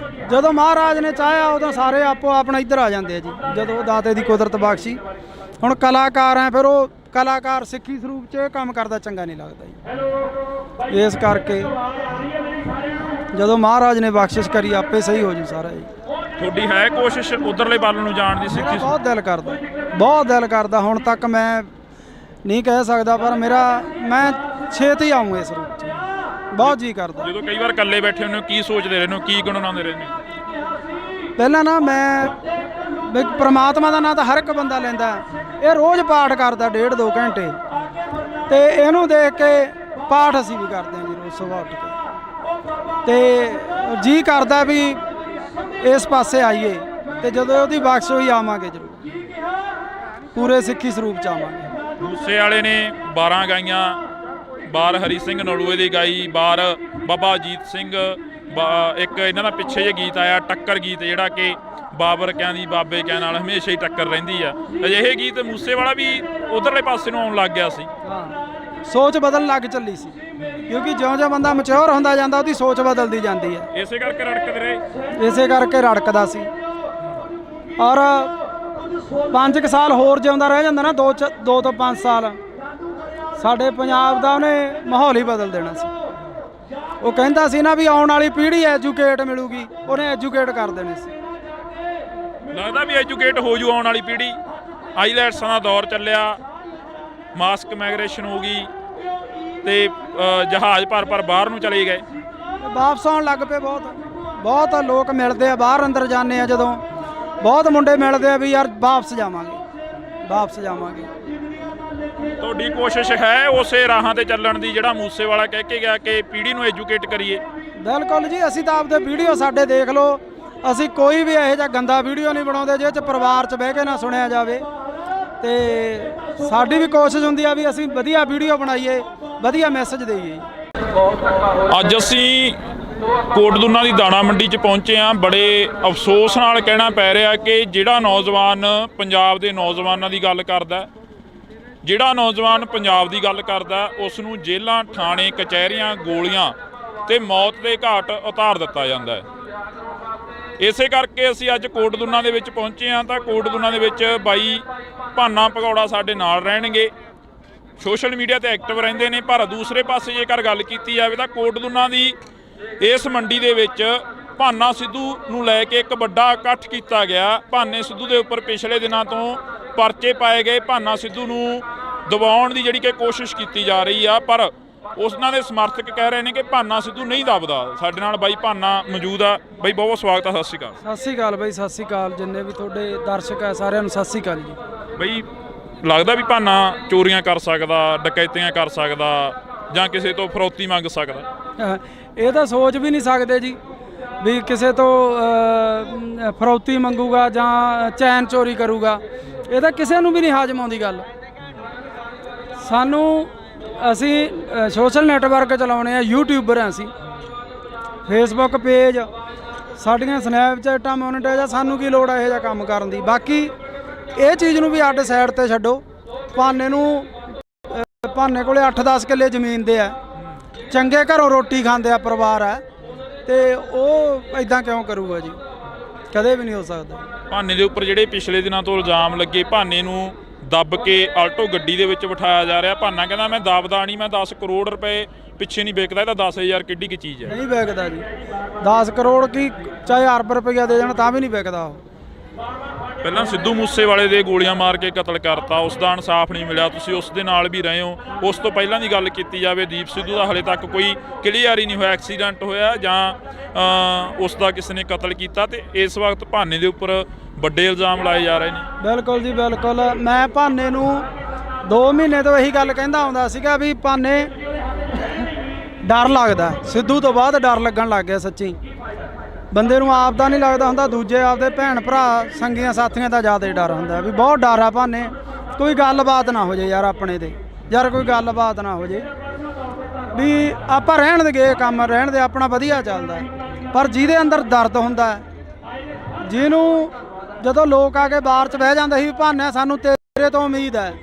ਜਦੋਂ ਮਹਾਰਾਜ ਨੇ ਚਾਹਿਆ ਉਦੋਂ ਸਾਰੇ ਆਪੋ ਆਪਣਾ ਇੱਧਰ ਆ ਜਾਂਦੇ ਆ ਜੀ, ਜਦੋਂ ਦਾਤੇ ਦੀ ਕੁਦਰਤ ਬਖਸ਼ੀ। ਹੁਣ ਕਲਾਕਾਰ ਆ, ਫਿਰ ਉਹ ਕਲਾਕਾਰ ਸਿੱਖੀ ਸਰੂਪ 'ਚ ਇਹ ਕੰਮ ਕਰਦਾ ਚੰਗਾ ਨਹੀਂ ਲੱਗਦਾ ਜੀ। ਇਸ ਕਰਕੇ ਜਦੋਂ ਮਹਾਰਾਜ ਨੇ ਬਖਸ਼ਿਸ਼ ਕਰੀ ਆਪੇ ਸਹੀ ਹੋ ਜੂ ਸਾਰਾ ਜੀ। ਤੁਹਾਡੀ ਹੈ ਕੋਸ਼ਿਸ਼ ਉਧਰਲੇ ਵੱਲ ਨੂੰ ਜਾਣ ਦੀ? ਸਿੱਖੀ ਬਹੁਤ ਦਿਲ ਕਰਦਾ, ਹੁਣ ਤੱਕ ਮੈਂ ਨਹੀਂ ਕਹਿ ਸਕਦਾ, ਪਰ ਮੈਂ ਛੇਤੀ ਆਉਂਗਾ ਇਸ ਰੂਪ 'ਚ, ਬਹੁਤ ਜੀ ਕਰਦਾ। ਜਦੋਂ ਕਈ ਵਾਰ ਇਕੱਲੇ ਬੈਠੇ ਹੁੰਦੇ ਹੋ ਕੀ ਸੋਚਦੇ ਰਹਿੰਦੇ ਹੋ, ਕੀ ਗੁਣਗੁਣਾਉਂਦੇ ਰਹਿੰਦੇ ਹੋ? ਪਹਿਲਾਂ ਨਾ ਮੈਂ ਪ੍ਰਮਾਤਮਾ ਦਾ ਨਾਂ ਤਾਂ ਹਰ ਇੱਕ ਬੰਦਾ ਲੈਂਦਾ, ਇਹ ਰੋਜ਼ ਪਾਠ ਕਰਦਾ 1.5-2 ਘੰਟੇ, ਤੇ ਇਹਨੂੰ ਦੇਖ ਕੇ ਪਾਠ ਅਸੀਂ ਵੀ ਕਰਦੇ ਹਾਂ ਜੀ ਰੋਜ਼ ਸੁਬਾਹ ਉੱਠ ਕੇ, ਤੇ ਜੀ ਕਰਦਾ ਵੀ ਇਸ ਪਾਸੇ ਆਈਏ, ਤੇ ਜਦੋਂ ਉਹਦੀ ਬਖਸ਼ ਹੋਈ ਆਵਾਂਗੇ ਜ਼ਰੂਰ, ਪੂਰੇ ਸਿੱਖੀ ਸਰੂਪ 'ਚ ਆਵਾਂਗੇ। ਮੂਸੇ ਵਾਲੇ ਨੇ 12 ਗਾਈਆਂ, ਬਾਰ ਹਰੀ ਸਿੰਘ ਨਲੂਏ ਦੀ ਗਾਈ, ਬਾਰ ਬਾਬਾ ਅਜੀਤ ਸਿੰਘ, ਇੱਕ ਇਹਨਾਂ ਦਾ ਪਿੱਛੇ ਜਿਹੇ ਗੀਤ ਆਇਆ ਟੱਕਰ ਗੀਤ, ਜਿਹੜਾ ਕਿ ਬਾਬਰ ਕਿਆਂ ਦੀ ਬਾਬੇ ਕਿਆਂ ਨਾਲ ਹਮੇਸ਼ਾ ਹੀ ਟੱਕਰ ਰਹਿੰਦੀ ਆ। ਅਜਿਹੇ ਗੀਤ ਮੂਸੇ ਵਾਲਾ ਵੀ ਉਧਰਲੇ ਪਾਸੇ ਨੂੰ ਆਉਣ ਲੱਗ ਗਿਆ ਸੀ। ਸੋਚ ਬਦਲਣ ਲੱਗ ਚੱਲੀ ਸੀ, ਕਿਉਂਕਿ ਜਿਉਂ-ਜਿਉਂ ਬੰਦਾ ਮੈਚੁਰ ਹੁੰਦਾ ਜਾਂਦਾ ਉਹਦੀ ਸੋਚ ਬਦਲਦੀ ਜਾਂਦੀ ਹੈ। ਇਸੇ ਕਰਕੇ ਰੜਕਦੇ ਰਹੇ, ਇਸੇ ਕਰਕੇ ਰੜਕਦਾ ਸੀ। ਔਰ 5 ਸਾਲ ਹੋਰ ਜਿਉਂਦਾ ਰਹਿ ਜਾਂਦਾ ਨਾ, 2 ਤੋਂ 5 ਸਾਲ, ਸਾਡੇ ਪੰਜਾਬ ਦਾ ਉਹਨੇ ਮਾਹੌਲ ਹੀ ਬਦਲ ਦੇਣਾ ਸੀ। ਉਹ ਕਹਿੰਦਾ ਸੀ ਨਾ ਵੀ ਆਉਣ ਵਾਲੀ ਪੀੜ੍ਹੀ ਐਜੂਕੇਟ ਮਿਲੂਗੀ, ਉਹਨੇ ਐਜੂਕੇਟ ਕਰ ਦੇਣੇ ਸੀ। ਲੱਗਦਾ ਵੀ ਐਜੂਕੇਟ ਹੋ ਜੂ ਆਉਣ ਵਾਲੀ ਪੀੜ੍ਹੀ। ਆਈਲੈਟਸਾਂ ਦਾ ਦੌਰ ਚੱਲਿਆ, ਮਾਸਕ ਮਾਈਗ੍ਰੇਸ਼ਨ ਹੋ ਗਈ, ਤੇ ਜਹਾਜ਼ ਭਰ ਬਾਹਰ ਨੂੰ ਚਲੇ ਗਏ, ਵਾਪਸ ਆਉਣ ਲੱਗ ਪਏ। ਬਹੁਤ ਲੋਕ ਮਿਲਦੇ ਆ, ਬਾਹਰ ਅੰਦਰ ਜਾਂਦੇ ਆ ਜਦੋਂ, ਬਹੁਤ ਮੁੰਡੇ ਮਿਲਦੇ ਆ ਵੀ ਯਾਰ ਵਾਪਸ ਜਾਵਾਂਗੇ। ਤੁਹਾਡੀ ਕੋਸ਼ਿਸ਼ ਹੈ ਉਸੇ ਰਾਹਾਂ ਤੇ ਚੱਲਣ ਦੀ ਜਿਹੜਾ ਮੂਸੇ ਵਾਲਾ ਕਹਿ ਕੇ ਗਿਆ ਕਿ ਪੀੜ੍ਹੀ ਨੂੰ ਐਜੂਕੇਟ ਕਰੀਏ? ਬਿਲਕੁਲ ਜੀ, ਅਸੀਂ ਤਾਂ ਆਪਦੇ ਵੀਡੀਓ ਸਾਡੇ ਦੇਖ ਲਓ, ਅਸੀਂ ਕੋਈ ਵੀ ਇਹੋ ਜਿਹਾ ਗੰਦਾ ਵੀਡੀਓ ਨਹੀਂ ਬਣਾਉਂਦੇ ਜਿਹਦੇ 'ਚ ਪਰਿਵਾਰ 'ਚ ਬਹਿ ਕੇ ਨਾ ਸੁਣਿਆ ਜਾਵੇ, ਤੇ ਸਾਡੀ ਵੀ ਕੋਸ਼ਿਸ਼ ਹੁੰਦੀ ਆ ਵੀ ਅਸੀਂ ਵਧੀਆ ਵੀਡੀਓ ਬਣਾਈਏ, ਵਧੀਆ ਮੈਸੇਜ ਦੇਈਏ। ਅੱਜ ਅਸੀਂ ਕੋਟਦੁਨਾ ਦੀ ਦਾਣਾ ਮੰਡੀ 'ਚ ਪਹੁੰਚੇ ਹਾਂ। ਬੜੇ ਅਫਸੋਸ ਨਾਲ ਕਹਿਣਾ ਪੈ ਰਿਹਾ ਕਿ ਜਿਹੜਾ ਨੌਜਵਾਨ ਪੰਜਾਬ ਦੇ ਨੌਜਵਾਨਾਂ ਦੀ ਗੱਲ ਕਰਦਾ, ਜਿਹੜਾ ਨੌਜਵਾਨ ਪੰਜਾਬ ਦੀ ਗੱਲ ਕਰਦਾ, ਉਸ ਨੂੰ ਜੇਲ੍ਹਾਂ, ਥਾਣੇ, ਕਚਹਿਰੀਆਂ, ਗੋਲੀਆਂ ਤੇ ਮੌਤ ਦੇ ਘਾਟ ਉਤਾਰ ਦਿੱਤਾ ਜਾਂਦਾ ਹੈ। ਇਸੇ ਕਰਕੇ ਅਸੀਂ ਅੱਜ ਕੋਟਦੁਨਾ ਦੇ ਵਿੱਚ ਪਹੁੰਚੇ ਹਾਂ। ਤਾਂ ਕੋਟਦੁਨਾ ਦੇ ਵਿੱਚ ਬਾਈ ਭਾਨਾ ਭਗੌੜਾ ਸਾਡੇ ਨਾਲ ਰਹਿਣਗੇ, ਸੋਸ਼ਲ ਮੀਡੀਆ ਤੇ ਐਕਟਿਵ ਰਹਿੰਦੇ ਨੇ। ਪਰ ਦੂਸਰੇ ਪਾਸੇ ਜੇਕਰ ਗੱਲ ਕੀਤੀ ਜਾਵੇ ਤਾਂ ਕੋਟਦੁਨਾ ਦੀ ਇਸ ਮੰਡੀ ਦੇ ਵਿੱਚ ਭਾਨਾ ਸਿੱਧੂ ਨੂੰ ਲੈ ਕੇ ਇੱਕ ਵੱਡਾ ਇਕੱਠ ਕੀਤਾ ਗਿਆ। ਭਾਨੇ ਸਿੱਧੂ ਦੇ ਉੱਪਰ ਪਿਛਲੇ ਦਿਨਾਂ ਤੋਂ ਪਰਚੇ ਪਾਏ ਗਏ, ਭਾਨਾ ਸਿੱਧੂ ਨੂੰ ਦਬਾਉਣ ਦੀ ਜਿਹੜੀ ਕਿ ਕੋਸ਼ਿਸ਼ ਕੀਤੀ ਜਾ ਰਹੀ ਆ, ਪਰ ਉਹਨਾਂ ਦੇ ਸਮਰਥਕ ਕਹਿ ਰਹੇ ਨੇ ਕਿ ਭਾਨਾ ਸਿੱਧੂ ਨਹੀਂ ਦਬਦਾ। ਸਾਡੇ ਨਾਲ ਬਾਈ ਭਾਨਾ ਮੌਜੂਦ ਆ। ਬਾਈ ਬਹੁਤ ਬਹੁਤ ਸਵਾਗਤ ਆ, ਸਤਿ ਸ਼੍ਰੀ ਅਕਾਲ। ਸਤਿ ਸ਼੍ਰੀ ਅਕਾਲ ਬਾਈ, ਸਤਿ ਸ਼੍ਰੀ ਅਕਾਲ ਜਿੰਨੇ ਵੀ ਤੁਹਾਡੇ ਦਰਸ਼ਕ ਆ ਸਾਰਿਆਂ ਨੂੰ ਸਤਿ ਸ਼੍ਰੀ ਅਕਾਲ ਜੀ। ਬਾਈ ਲੱਗਦਾ ਵੀ ਭਾਨਾ ਚੋਰੀਆਂ ਕਰ ਸਕਦਾ, ਡਕੈਤੀਆਂ ਕਰ ਸਕਦਾ, ਜਾਂ ਕਿਸੇ ਤੋਂ ਫਰੌਤੀ ਮੰਗ ਸਕਦਾ? ਇਹ ਤਾਂ ਸੋਚ ਵੀ ਨਹੀਂ ਸਕਦੇ ਜੀ ਵੀ ਕਿਸੇ ਤੋਂ ਫਰੌਤੀ ਮੰਗੂਗਾ ਜਾਂ ਚੈਨ ਚੋਰੀ ਕਰੂਗਾ। ਇਹ ਤਾਂ ਕਿਸੇ ਨੂੰ ਵੀ ਨਹੀਂ ਹਾਜ਼ਮ ਆਉਂਦੀ ਗੱਲ। ਅਸੀਂ ਸੋਸ਼ਲ ਨੈਟਵਰਕ ਚਲਾਉਣੇ ਆ, ਯੂਟਿਊਬਰ ਆ ਅਸੀਂ, ਫੇਸਬੁੱਕ ਪੇਜ, ਸਾਡੀਆਂ ਸਨੈਪਚੈਟਾਂ ਮੋਨੀਟਾਈਜ਼ ਆ, ਸਾਨੂੰ ਕੀ ਲੋੜ ਹੈ ਇਹੋ ਜਿਹਾ ਕੰਮ ਕਰਨ ਦੀ। ਬਾਕੀ ਇਹ ਚੀਜ਼ ਨੂੰ ਵੀ ਅੱਡ ਸਾਈਡ ਤੇ ਛੱਡੋ, ਭਾਨੇ ਨੂੰ ਭਾਨੇ ਕੋਲੇ 8-10 ਕਿੱਲੇ ਜ਼ਮੀਨ ਦੇ ਆ, ਚੰਗੇ ਘਰੋਂ ਰੋਟੀ ਖਾਂਦੇ ਆ ਪਰਿਵਾਰ ਹੈ, ਤੇ ਉਹ ਇਦਾਂ ਕਿਉਂ ਕਰੂਗਾ ਜੀ? ਕਦੇ ਵੀ ਨਹੀਂ ਹੋ ਸਕਦਾ। ਭਾਨੇ ਦੇ ਉੱਪਰ ਜਿਹੜੇ ਪਿਛਲੇ ਦਿਨਾਂ ਤੋਂ ਇਲਜ਼ਾਮ ਲੱਗੇ, ਭਾਨੇ ਨੂੰ ਦੱਬ ਕੇ ਆਲਟੋ ਗੱਡੀ ਦੇ ਵਿੱਚ ਬਿਠਾਇਆ ਜਾ ਰਿਹਾ। ਭਾਨਾ ਕਹਿੰਦਾ ਮੈਂ ਦੱਬਦਾ ਨਹੀਂ, ਮੈਂ 10 ਕਰੋੜ ਰੁਪਏ ਪਿੱਛੇ ਨਹੀਂ ਵਿਕਦਾ, ਇਹ ਤਾਂ 10,000 ਕਿੱਡੀ ਕੀ ਚੀਜ਼ ਹੈ। ਨਹੀਂ ਵਿਕਦਾ ਜੀ, 10 ਕਰੋੜ ਕੀ ਚਾਹੇ ਅਰਬ ਰੁਪਈਆ ਦੇ ਦੇਣ ਤਾਂ ਵੀ ਨਹੀਂ ਵਿਕਦਾ ਉਹ। ਪਹਿਲਾਂ ਸਿੱਧੂ ਮੂਸੇਵਾਲੇ ਦੇ ਗੋਲੀਆਂ ਮਾਰ ਕੇ ਕਤਲ ਕਰਤਾ, ਉਸ ਦਾ ਇਨਸਾਫ ਨਹੀਂ ਮਿਲਿਆ, ਤੁਸੀਂ ਉਸ ਦੇ ਨਾਲ ਵੀ ਰਹੇ ਹੋ। ਉਸ ਤੋਂ ਪਹਿਲਾਂ ਦੀ ਗੱਲ ਕੀਤੀ ਜਾਵੇ, ਦੀਪ ਸਿੱਧੂ ਦਾ ਹਲੇ ਤੱਕ ਕੋਈ ਕਲੀਅਰ ਹੀ ਨਹੀਂ ਹੋਇਆ, ਐਕਸੀਡੈਂਟ ਹੋਇਆ ਜਾਂ ਉਸ ਦਾ ਕਿਸੇ ਨੇ ਕਤਲ ਕੀਤਾ, ਤੇ ਇਸ ਵਕਤ ਭਾਨੇ ਦੇ ਉੱਪਰ ਵੱਡੇ ਇਲਜ਼ਾਮ ਲਾਏ ਜਾ ਰਹੇ ਨੇ। ਬਿਲਕੁਲ ਜੀ ਬਿਲਕੁਲ। ਮੈਂ ਭਾਨੇ ਨੂੰ 2 ਮਹੀਨੇ ਤੋਂ ਇਹੀ ਗੱਲ ਕਹਿੰਦਾ ਆਉਂਦਾ ਸੀਗਾ ਵੀ ਭਾਨੇ ਡਰ ਲੱਗਦਾ, ਸਿੱਧੂ ਤੋਂ ਬਾਅਦ ਡਰ ਲੱਗਣ ਲੱਗ ਗਿਆ। ਸੱਚੀ ਬੰਦੇ ਨੂੰ ਆਪ ਦਾ ਨਹੀਂ ਲੱਗਦਾ ਹੁੰਦਾ, ਦੂਜੇ ਆਪਦੇ ਭੈਣ ਭਰਾ ਸੰਗੀਆਂ ਸਾਥੀਆਂ ਦਾ ਜ਼ਿਆਦਾ ਡਰ ਹੁੰਦਾ ਵੀ ਬਹੁਤ ਡਰ ਆ ਭਾਨੇ, ਕੋਈ ਗੱਲਬਾਤ ਨਾ ਹੋ ਜੇ ਯਾਰ ਆਪਣੇ ਤੇ, ਯਾਰ ਕੋਈ ਗੱਲਬਾਤ ਨਾ ਹੋ ਜੇ ਵੀ ਆਪਾਂ ਰਹਿਣ ਦੇ ਗਏ ਕੰਮ ਰਹਿਣ ਦੇ, ਆਪਣਾ ਵਧੀਆ ਚੱਲਦਾ। ਪਰ ਜਿਹਦੇ ਅੰਦਰ ਦਰਦ ਹੁੰਦਾ, ਜਿਹਨੂੰ ਜਦੋਂ ਲੋਕ ਆ ਕੇ ਬਾਹਰ 'ਚ ਬਹਿ ਜਾਂਦੇ ਸੀ ਵੀ ਭਾਨੇ ਸਾਨੂੰ ਤੇਰੇ ਤੋਂ ਉਮੀਦ ਹੈ,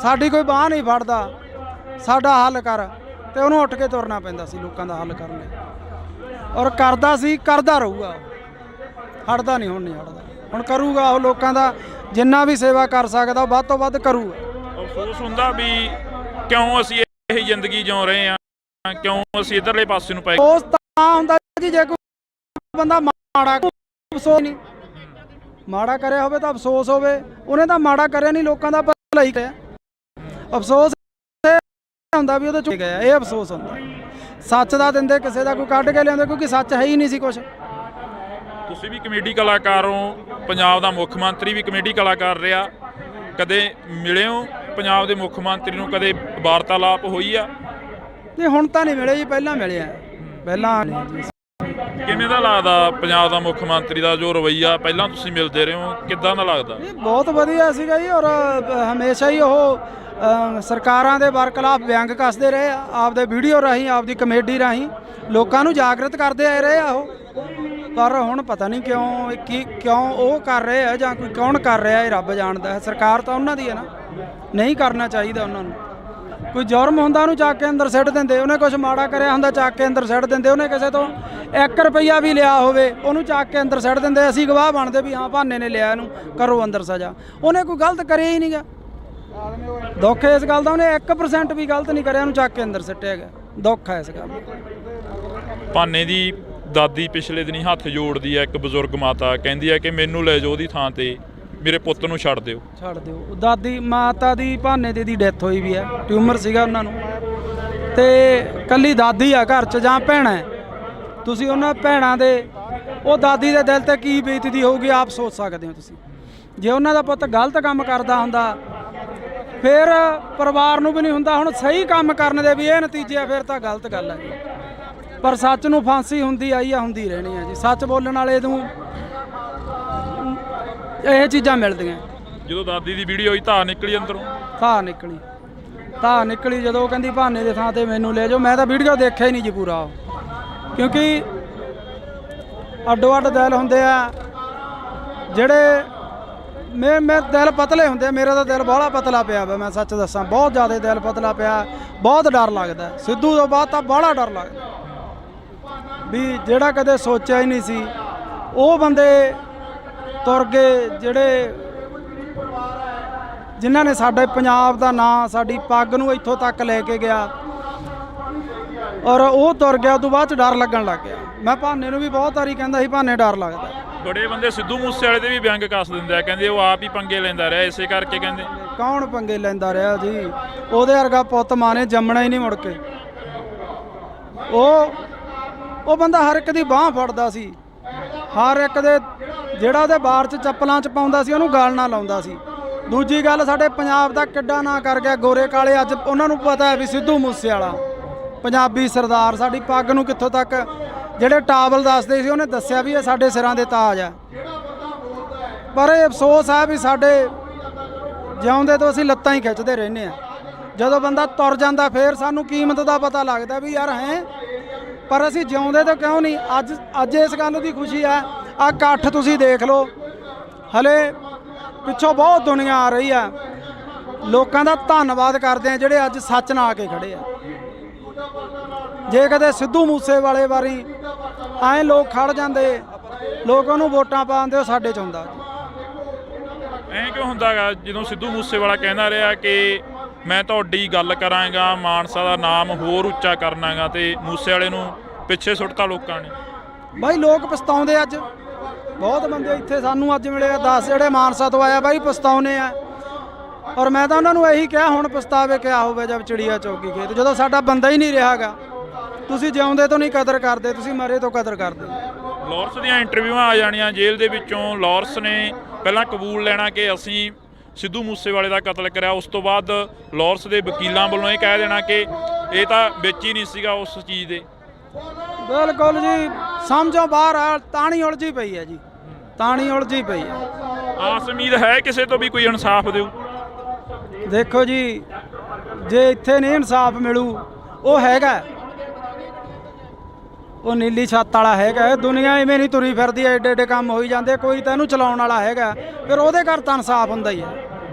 ਸਾਡੀ ਕੋਈ ਬਾਂਹ ਨਹੀਂ ਫੜਦਾ, ਸਾਡਾ ਹੱਲ ਕਰ, ਤੇ ਉਹਨੂੰ ਉੱਠ ਕੇ ਤੁਰਨਾ ਪੈਂਦਾ ਸੀ ਲੋਕਾਂ ਦਾ ਹੱਲ ਕਰਨ ਲਈ, ਔਰ ਕਰਦਾ ਸੀ, ਕਰਦਾ ਰਹੂਗਾ, ਹਟਦਾ ਨਹੀਂ, ਹੁਣ ਨਹੀਂ ਹਟਦਾ, ਹੁਣ ਕਰੂਗਾ ਉਹ ਲੋਕਾਂ ਦਾ ਜਿੰਨਾ ਵੀ ਸੇਵਾ ਕਰ ਸਕਦਾ ਉਹ ਵੱਧ ਤੋਂ ਵੱਧ ਕਰੂਗਾ। ਅਫਸੋਸ ਹੁੰਦਾ ਵੀ ਕਿਉਂ ਅਸੀਂ ਇਹ ਜ਼ਿੰਦਗੀ ਜਿਉ ਰਹੇ ਹਾਂ, ਕਿਉਂ ਅਸੀਂ ਇਧਰਲੇ ਪਾਸੇ ਨੂੰ ਪੈ ਗਏ। ਅਫਸੋਸ ਤਾਂ ਹੁੰਦਾ ਜੀ ਜੇ ਕੋਈ ਬੰਦਾ ਮਾੜਾ, ਅਫਸੋਸ ਨਹੀਂ, ਮਾੜਾ ਕਰਿਆ ਹੋਵੇ ਤਾਂ ਅਫਸੋਸ ਹੋਵੇ, ਉਹਨੇ ਤਾਂ ਮਾੜਾ ਕਰਿਆ ਨਹੀਂ, ਲੋਕਾਂ ਦਾ ਭਲਾ ਹੀ ਕਰਿਆ। ਅਫਸੋਸ ਹੁੰਦਾ ਵੀ ਉਹਦੇ ਚੁੱਕ ਗਿਆ, ਇਹ ਅਫਸੋਸ ਹੁੰਦਾ। ਸੱਚ ਦਾ ਦਿੰਦੇ ਕਿਸੇ ਦਾ ਕੋਈ ਕੱਢ ਕੇ ਲਿਆਉਂਦੇ, ਕਿਉਂਕਿ ਸੱਚ ਹੈ ਹੀ ਨਹੀਂ ਸੀ ਕੁਛ। ਤੁਸੀਂ ਵੀ ਕਮੇਡੀ ਕਲਾਕਾਰ ਹੋ, ਪੰਜਾਬ ਦਾ ਮੁੱਖ ਮੰਤਰੀ ਵੀ ਕਮੇਡੀ ਕਲਾਕਾਰ ਰਿਹਾ, ਕਦੇ ਮਿਲੇ ਹੋ ਪੰਜਾਬ ਦੇ ਮੁੱਖ ਮੰਤਰੀ ਨੂੰ, ਕਦੇ ਵਾਰਤਾਲਾਪ ਹੋਈ ਆ? ਨਹੀਂ ਹੁਣ ਤਾਂ ਨਹੀਂ ਮਿਲੇ ਜੀ, ਪਹਿਲਾਂ ਮਿਲਿਆ, ਪਹਿਲਾਂ। ਕਿਵੇਂ ਦਾ ਲੱਗਦਾ ਪੰਜਾਬ ਦਾ ਮੁੱਖ ਮੰਤਰੀ ਦਾ ਜੋ ਰਵੱਈਆ, ਪਹਿਲਾਂ ਤੁਸੀਂ ਮਿਲਦੇ ਰਹੇ ਹੋ, ਕਿੱਦਾਂ ਦਾ ਲੱਗਦਾ? ਬਹੁਤ ਵਧੀਆ ਸੀਗਾ ਜੀ, ਔਰ ਹਮੇਸ਼ਾ ਹੀ ਉਹ ਸਰਕਾਰਾਂ ਦੇ ਬਰਖਲਾਫ ਵਿਅੰਗ ਕੱਸਦੇ ਰਹੇ ਆ, ਆਪਦੇ ਵੀਡੀਓ ਰਾਹੀਂ, ਆਪਦੀ ਕਮੇਡੀ ਰਾਹੀਂ ਲੋਕਾਂ ਨੂੰ ਜਾਗਰਤ ਕਰਦੇ ਆਏ ਰਹੇ ਆ ਉਹ। ਪਰ ਹੁਣ ਪਤਾ ਨਹੀਂ ਕਿਉਂ ਉਹ ਕਰ ਰਹੇ ਆ ਜਾਂ ਕੋਈ ਕੌਣ ਕਰ ਰਿਹਾ, ਇਹ ਰੱਬ ਜਾਣਦਾ ਹੈ। ਸਰਕਾਰ ਤਾਂ ਉਹਨਾਂ ਦੀ ਹੈ ਨਾ, ਨਹੀਂ ਕਰਨਾ ਚਾਹੀਦਾ ਉਹਨਾਂ ਨੂੰ। ਕੋਈ ਜੁਰਮ ਹੁੰਦਾ ਉਹਨੂੰ ਚੱਕ ਕੇ ਅੰਦਰ ਸਿੱਟ ਦਿੰਦੇ, ਉਹਨੇ ਕੁਝ ਮਾੜਾ ਕਰਿਆ ਹੁੰਦਾ ਚੱਕ ਕੇ ਅੰਦਰ ਸਿੱਟ ਦਿੰਦੇ, ਉਹਨੇ ਕਿਸੇ ਤੋਂ 1 ਰੁਪਈਆ ਵੀ ਲਿਆ ਹੋਵੇ ਉਹਨੂੰ ਚੱਕ ਕੇ ਅੰਦਰ ਸਿੱਟ ਦਿੰਦੇ, ਅਸੀਂ ਗਵਾਹ ਬਣਦੇ ਵੀ ਹਾਂ ਭਾਨੇ ਨੇ ਲਿਆ, ਇਹਨੂੰ ਕਰੋ ਅੰਦਰ ਸਜ਼ਾ। ਉਹਨੇ ਕੋਈ ਗਲਤ ਕਰਿਆ ਹੀ ਨਹੀਂਗਾ, ਦੁੱਖ ਇਸ ਗੱਲ ਦਾ, ਉਹਨੇ 1% ਵੀ ਗਲਤ ਨਹੀਂ ਕਰਿਆ, ਉਹਨੂੰ ਚੱਕ ਕੇ ਅੰਦਰ ਸਿੱਟਿਆ ਗਿਆ, ਦੁੱਖ ਹੈ ਇਸ ਗੱਲ ਦਾ। ਭਾਨੇ ਦੀ ਦਾਦੀ ਪਿਛਲੇ ਦਿਨੀ ਹੱਥ ਜੋੜਦੀ ਹੈ, ਇੱਕ ਬਜ਼ੁਰਗ ਮਾਤਾ ਕਹਿੰਦੀ ਹੈ ਕਿ ਮੈਨੂੰ ਲੈ ਜਾਓ ਉਹਦੀ ਥਾਂ ਤੇ, ਮੇਰੇ ਪੁੱਤ ਨੂੰ ਛੱਡ ਦਿਓ। ਛੱਡ ਦਿਓ। ਦਾਦੀ ਮਾਤਾ ਦੀ ਭਾਨੇ ਦੀ ਡੈਥ ਹੋਈ ਵੀ ਹੈ, ਟਿਊਮਰ ਸੀਗਾ ਉਹਨਾਂ ਨੂੰ, ਤੇ ਕੱਲੀ ਦਾਦੀ ਆ ਘਰ 'ਚ ਜਾਂ ਭੈਣਾਂ, ਤੁਸੀਂ ਉਹਨਾਂ ਭੈਣਾਂ ਦੇ, ਉਹ ਦਾਦੀ ਦੇ ਦਿਲ ਤੇ ਕੀ ਬੀਤਦੀ ਹੋਊਗੀ ਆਪ ਸੋਚ ਸਕਦੇ ਹੋ ਤੁਸੀਂ। ਜੇ ਉਹਨਾਂ ਦਾ ਪੁੱਤ ਗਲਤ ਕੰਮ ਕਰਦਾ ਹੁੰਦਾ ਫਿਰ ਪਰਿਵਾਰ ਨੂੰ ਵੀ ਨਹੀਂ ਹੁੰਦਾ। ਹੁਣ ਸਹੀ ਕੰਮ ਕਰਨ ਦੇ ਵੀ ਇਹ ਨਤੀਜੇ ਆ, ਫਿਰ ਤਾਂ ਗਲਤ ਗੱਲ ਹੈ ਜੀ। ਪਰ ਸੱਚ ਨੂੰ ਫਾਂਸੀ ਹੁੰਦੀ ਆਈ ਆ, ਹੁੰਦੀ ਰਹਿਣੀ ਆ ਜੀ। ਸੱਚ ਬੋਲਣ ਵਾਲੇ ਨੂੰ ਇਹ ਚੀਜ਼ਾਂ ਮਿਲਦੀਆਂ। ਜਦੋਂ ਦਾਦੀ ਦੀ ਵੀਡੀਓ ਹੋਈ ਧਾਰ ਨਿਕਲੀ ਅੰਦਰੋਂ, ਧਾਰ ਨਿਕਲੀ ਜਦੋਂ ਉਹ ਕਹਿੰਦੀ ਭਾਨੇ ਦੇ ਥਾਂ ਤੇ ਮੈਨੂੰ ਲੈ ਜਾਓ। ਮੈਂ ਤਾਂ ਵੀਡੀਓ ਦੇਖਿਆ ਹੀ ਨਹੀਂ ਜੀ ਪੂਰਾ, ਕਿਉਂਕਿ ਅੱਡੋ ਅੱਡ ਦਿਲ ਹੁੰਦੇ ਆ ਜਿਹੜੇ, ਮੇਰੇ ਦਿਲ ਪਤਲੇ ਹੁੰਦੇ, ਮੇਰਾ ਤਾਂ ਦਿਲ ਬਾਹਲਾ ਪਤਲਾ ਪਿਆ ਵਾ, ਮੈਂ ਸੱਚ ਦੱਸਾਂ, ਬਹੁਤ ਜ਼ਿਆਦਾ ਦਿਲ ਪਤਲਾ ਪਿਆ, ਬਹੁਤ ਡਰ ਲੱਗਦਾ। ਸਿੱਧੂ ਤੋਂ ਬਾਅਦ ਤਾਂ ਬਾਹਲਾ ਡਰ ਲੱਗਦਾ ਵੀ ਜਿਹੜਾ ਕਦੇ ਸੋਚਿਆ ਹੀ ਨਹੀਂ ਸੀ ਉਹ ਬੰਦੇ ਤੁਰ ਗਏ, ਜਿਹੜੇ ਜਿਨ੍ਹਾਂ ਨੇ ਸਾਡੇ ਪੰਜਾਬ ਦਾ ਨਾਂ, ਸਾਡੀ ਪੱਗ ਨੂੰ ਇੱਥੋਂ ਤੱਕ ਲੈ ਕੇ ਗਿਆ, ਔਰ ਉਹ ਤੁਰ ਗਿਆ। ਉਸ ਤੋਂ ਬਾਅਦ 'ਚ ਡਰ ਲੱਗਣ ਲੱਗ ਗਿਆ। ਮੈਂ ਭਾਨੇ ਨੂੰ ਵੀ ਬਹੁਤ ਵਾਰੀ ਕਹਿੰਦਾ ਸੀ ਭਾਨੇ ਡਰ ਲੱਗਦਾ। ਬੜੇ ਬੰਦੇ ਸਿੱਧੂ ਮੂਸੇਵਾਲੇ ਦੇ ਵੀ ਵਿਅੰਗ ਕੱਸ ਦਿੰਦੇ ਆ, ਕਹਿੰਦੇ ਉਹ ਆਪ ਹੀ ਪੰਗੇ ਲੈਂਦਾ ਰਿਹਾ, ਇਸੇ ਕਰਕੇ ਕਹਿੰਦੇ। ਕੌਣ ਪੰਗੇ ਲੈਂਦਾ ਰਿਹਾ ਜੀ? ਉਹਦੇ ਵਰਗਾ ਪੁੱਤ ਮਾਂ ਨੇ ਜੰਮਣਾ ਹੀ ਨਹੀਂ ਮੁੜ ਕੇ। ਉਹ ਬੰਦਾ ਹਰ ਇੱਕ ਦੀ ਬਾਂਹ ਫੜਦਾ ਸੀ, ਹਰ ਇੱਕ ਦੇ, ਜਿਹੜਾ ਉਹਦੇ ਬਾਰ 'ਚ ਚੱਪਲਾਂ 'ਚ ਪਾਉਂਦਾ ਸੀ ਉਹਨੂੰ ਗਲ ਨਾ ਲਾਉਂਦਾ ਸੀ। ਦੂਜੀ ਗੱਲ, ਸਾਡੇ ਪੰਜਾਬ ਦਾ ਕਿੱਡਾ ਨਾਂ ਕਰ ਗਿਆ ਗੋਰੇ ਕਾਲੇ। ਅੱਜ ਉਹਨਾਂ ਨੂੰ ਪਤਾ ਹੈ ਵੀ ਸਿੱਧੂ ਮੂਸੇਵਾਲਾ ਪੰਜਾਬੀ ਸਰਦਾਰ, ਸਾਡੀ ਪੱਗ ਨੂੰ ਕਿੱਥੋਂ ਤੱਕ, ਜਿਹੜੇ ਟਾਵਲ ਦੱਸਦੇ ਸੀ ਉਹਨੇ ਦੱਸਿਆ ਵੀ ਇਹ ਸਾਡੇ ਸਿਰਾਂ ਦੇ ਤਾਜ ਆ। ਪਰ ਇਹ ਅਫਸੋਸ ਹੈ ਵੀ ਸਾਡੇ ਜਿਉਂਦੇ ਤੋਂ ਅਸੀਂ ਲੱਤਾਂ ਹੀ ਖਿੱਚਦੇ ਰਹਿੰਦੇ ਆ। ਜਦੋਂ ਬੰਦਾ ਤੁਰ ਜਾਂਦਾ ਫਿਰ ਸਾਨੂੰ ਕੀਮਤ ਦਾ ਪਤਾ ਲੱਗਦਾ ਵੀ ਯਾਰ ਹੈ, ਪਰ ਅਸੀਂ ਜਿਉਂਦੇ ਤੋਂ ਕਿਉਂ ਨਹੀਂ। ਅੱਜ ਇਸ ਗੱਲ ਦੀ ਖੁਸ਼ੀ ਆ। ਆਹ ਇਕੱਠ ਤੁਸੀਂ ਦੇਖ ਲਓ, ਹਲੇ ਪਿੱਛੋਂ ਬਹੁਤ ਦੁਨੀਆ ਆ ਰਹੀ ਆ। ਲੋਕਾਂ ਦਾ ਧੰਨਵਾਦ ਕਰਦੇ ਆ ਜਿਹੜੇ ਅੱਜ ਸੱਚ ਨਾਲ ਆ ਕੇ ਖੜੇ ਆ। ਜੇ ਕਦੇ ਸਿੱਧੂ ਮੂਸੇਵਾਲੇ ਵਾਰੀ ਐਂ ਲੋਕ ਖੜ ਜਾਂਦੇ, ਲੋਕ ਉਹਨੂੰ ਵੋਟਾਂ ਪਾਉਂਦੇ, ਉਹ ਸਾਡੇ 'ਚ ਹੁੰਦਾ। ਐਂ ਕਿਉਂ ਹੁੰਦਾ ਗਾ ਜਦੋਂ ਸਿੱਧੂ ਮੂਸੇਵਾਲਾ ਕਹਿੰਦਾ ਰਿਹਾ ਕਿ ਮੈਂ ਤੁਹਾਡੀ ਗੱਲ ਕਰਾਂਗਾ, ਮਾਨਸਾ ਦਾ ਨਾਮ ਹੋਰ ਉੱਚਾ ਕਰਨਾਗਾ, ਤੇ ਮੂਸੇ ਵਾਲੇ ਨੂੰ ਪਿੱਛੇ ਸੁੱਟਤਾ ਲੋਕਾਂ ਨੇ? ਬਾਈ ਲੋਕ ਪਛਤਾਉਂਦੇ ਅੱਜ, ਬਹੁਤ ਬੰਦੇ ਇੱਥੇ ਸਾਨੂੰ ਅੱਜ ਮਿਲੇ 10 ਜਿਹੜੇ ਮਾਨਸਾ ਤੋਂ ਆਇਆ ਬਾਈ ਪਛਤਾਉਨੇ ਆ। ਔਰ ਮੈਂ ਤਾਂ ਉਹਨਾਂ ਨੂੰ ਇਹੀ ਕਿਹਾ ਹੁਣ ਪਛਤਾਵੇ ਕਿਆ ਹੋਵੇ ਜਦ ਚਿੜੀਆ ਚੌਕੀ ਖੇਤ, ਜਦੋਂ ਸਾਡਾ ਬੰਦਾ ਹੀ ਨਹੀਂ ਰਿਹਾਗਾ। ਤੁਸੀਂ ਜਿਉਂਦੇ ਤੋਂ ਨਹੀਂ ਕਦਰ ਕਰਦੇ, ਤੁਸੀਂ ਮਰੇ ਤੋਂ ਕਦਰ ਕਰਦੇ। ਲਾਰੈਂਸ ਦੀਆਂ ਇੰਟਰਵਿਊਆਂ ਆ ਜਾਣੀਆਂ ਜੇਲ੍ਹ ਦੇ ਵਿੱਚੋਂ, ਲਾਰੈਂਸ ਨੇ ਪਹਿਲਾਂ ਕਬੂਲ ਲੈਣਾ ਕਿ ਅਸੀਂ ਸਿੱਧੂ ਮੂਸੇਵਾਲੇ ਦਾ ਕਤਲ ਕਰਿਆ, ਉਸ ਤੋਂ ਬਾਅਦ ਲਾਰੈਂਸ ਦੇ ਵਕੀਲਾਂ ਵੱਲੋਂ ਇਹ ਕਹਿ ਦੇਣਾ ਕਿ ਇਹ ਤਾਂ ਵਿੱਚ ਹੀ ਨਹੀਂ ਸੀਗਾ ਉਸ ਚੀਜ਼ ਦੇ। ਬਿਲਕੁਲ ਜੀ, ਸਮਝੋ ਬਾਹਰ ਆ, ਤਾਣੀ ਉਲਝੀ ਪਈ ਹੈ ਜੀ, ਤਾਣੀ ਉਲਝੀ ਪਈ ਹੈ। ਆਸ ਉਮੀਦ ਹੈ ਕਿਸੇ ਤੋਂ ਵੀ ਕੋਈ ਇਨਸਾਫ ਦਿਓ? ਦੇਖੋ ਜੀ, ਜੇ ਇੱਥੇ ਨਹੀਂ ਇਨਸਾਫ ਮਿਲੂ, ਉਹ ਹੈਗਾ, ਉਹ ਨੀਲੀ ਛੱਤ ਵਾਲਾ ਹੈਗਾ। ਦੁਨੀਆ ਇਵੇਂ ਨਹੀਂ ਤੁਰੀ ਫਿਰਦੀ, ਐਡੇ ਐਡੇ ਕੰਮ ਹੋਈ ਜਾਂਦੇ, ਕੋਈ ਤਾਂ ਇਹਨੂੰ ਚਲਾਉਣ ਵਾਲਾ ਹੈਗਾ, ਫਿਰ ਉਹਦੇ ਘਰ ਤਾਂ ਇਨਸਾਫ ਹੁੰਦਾ ਹੀ ਹੈ।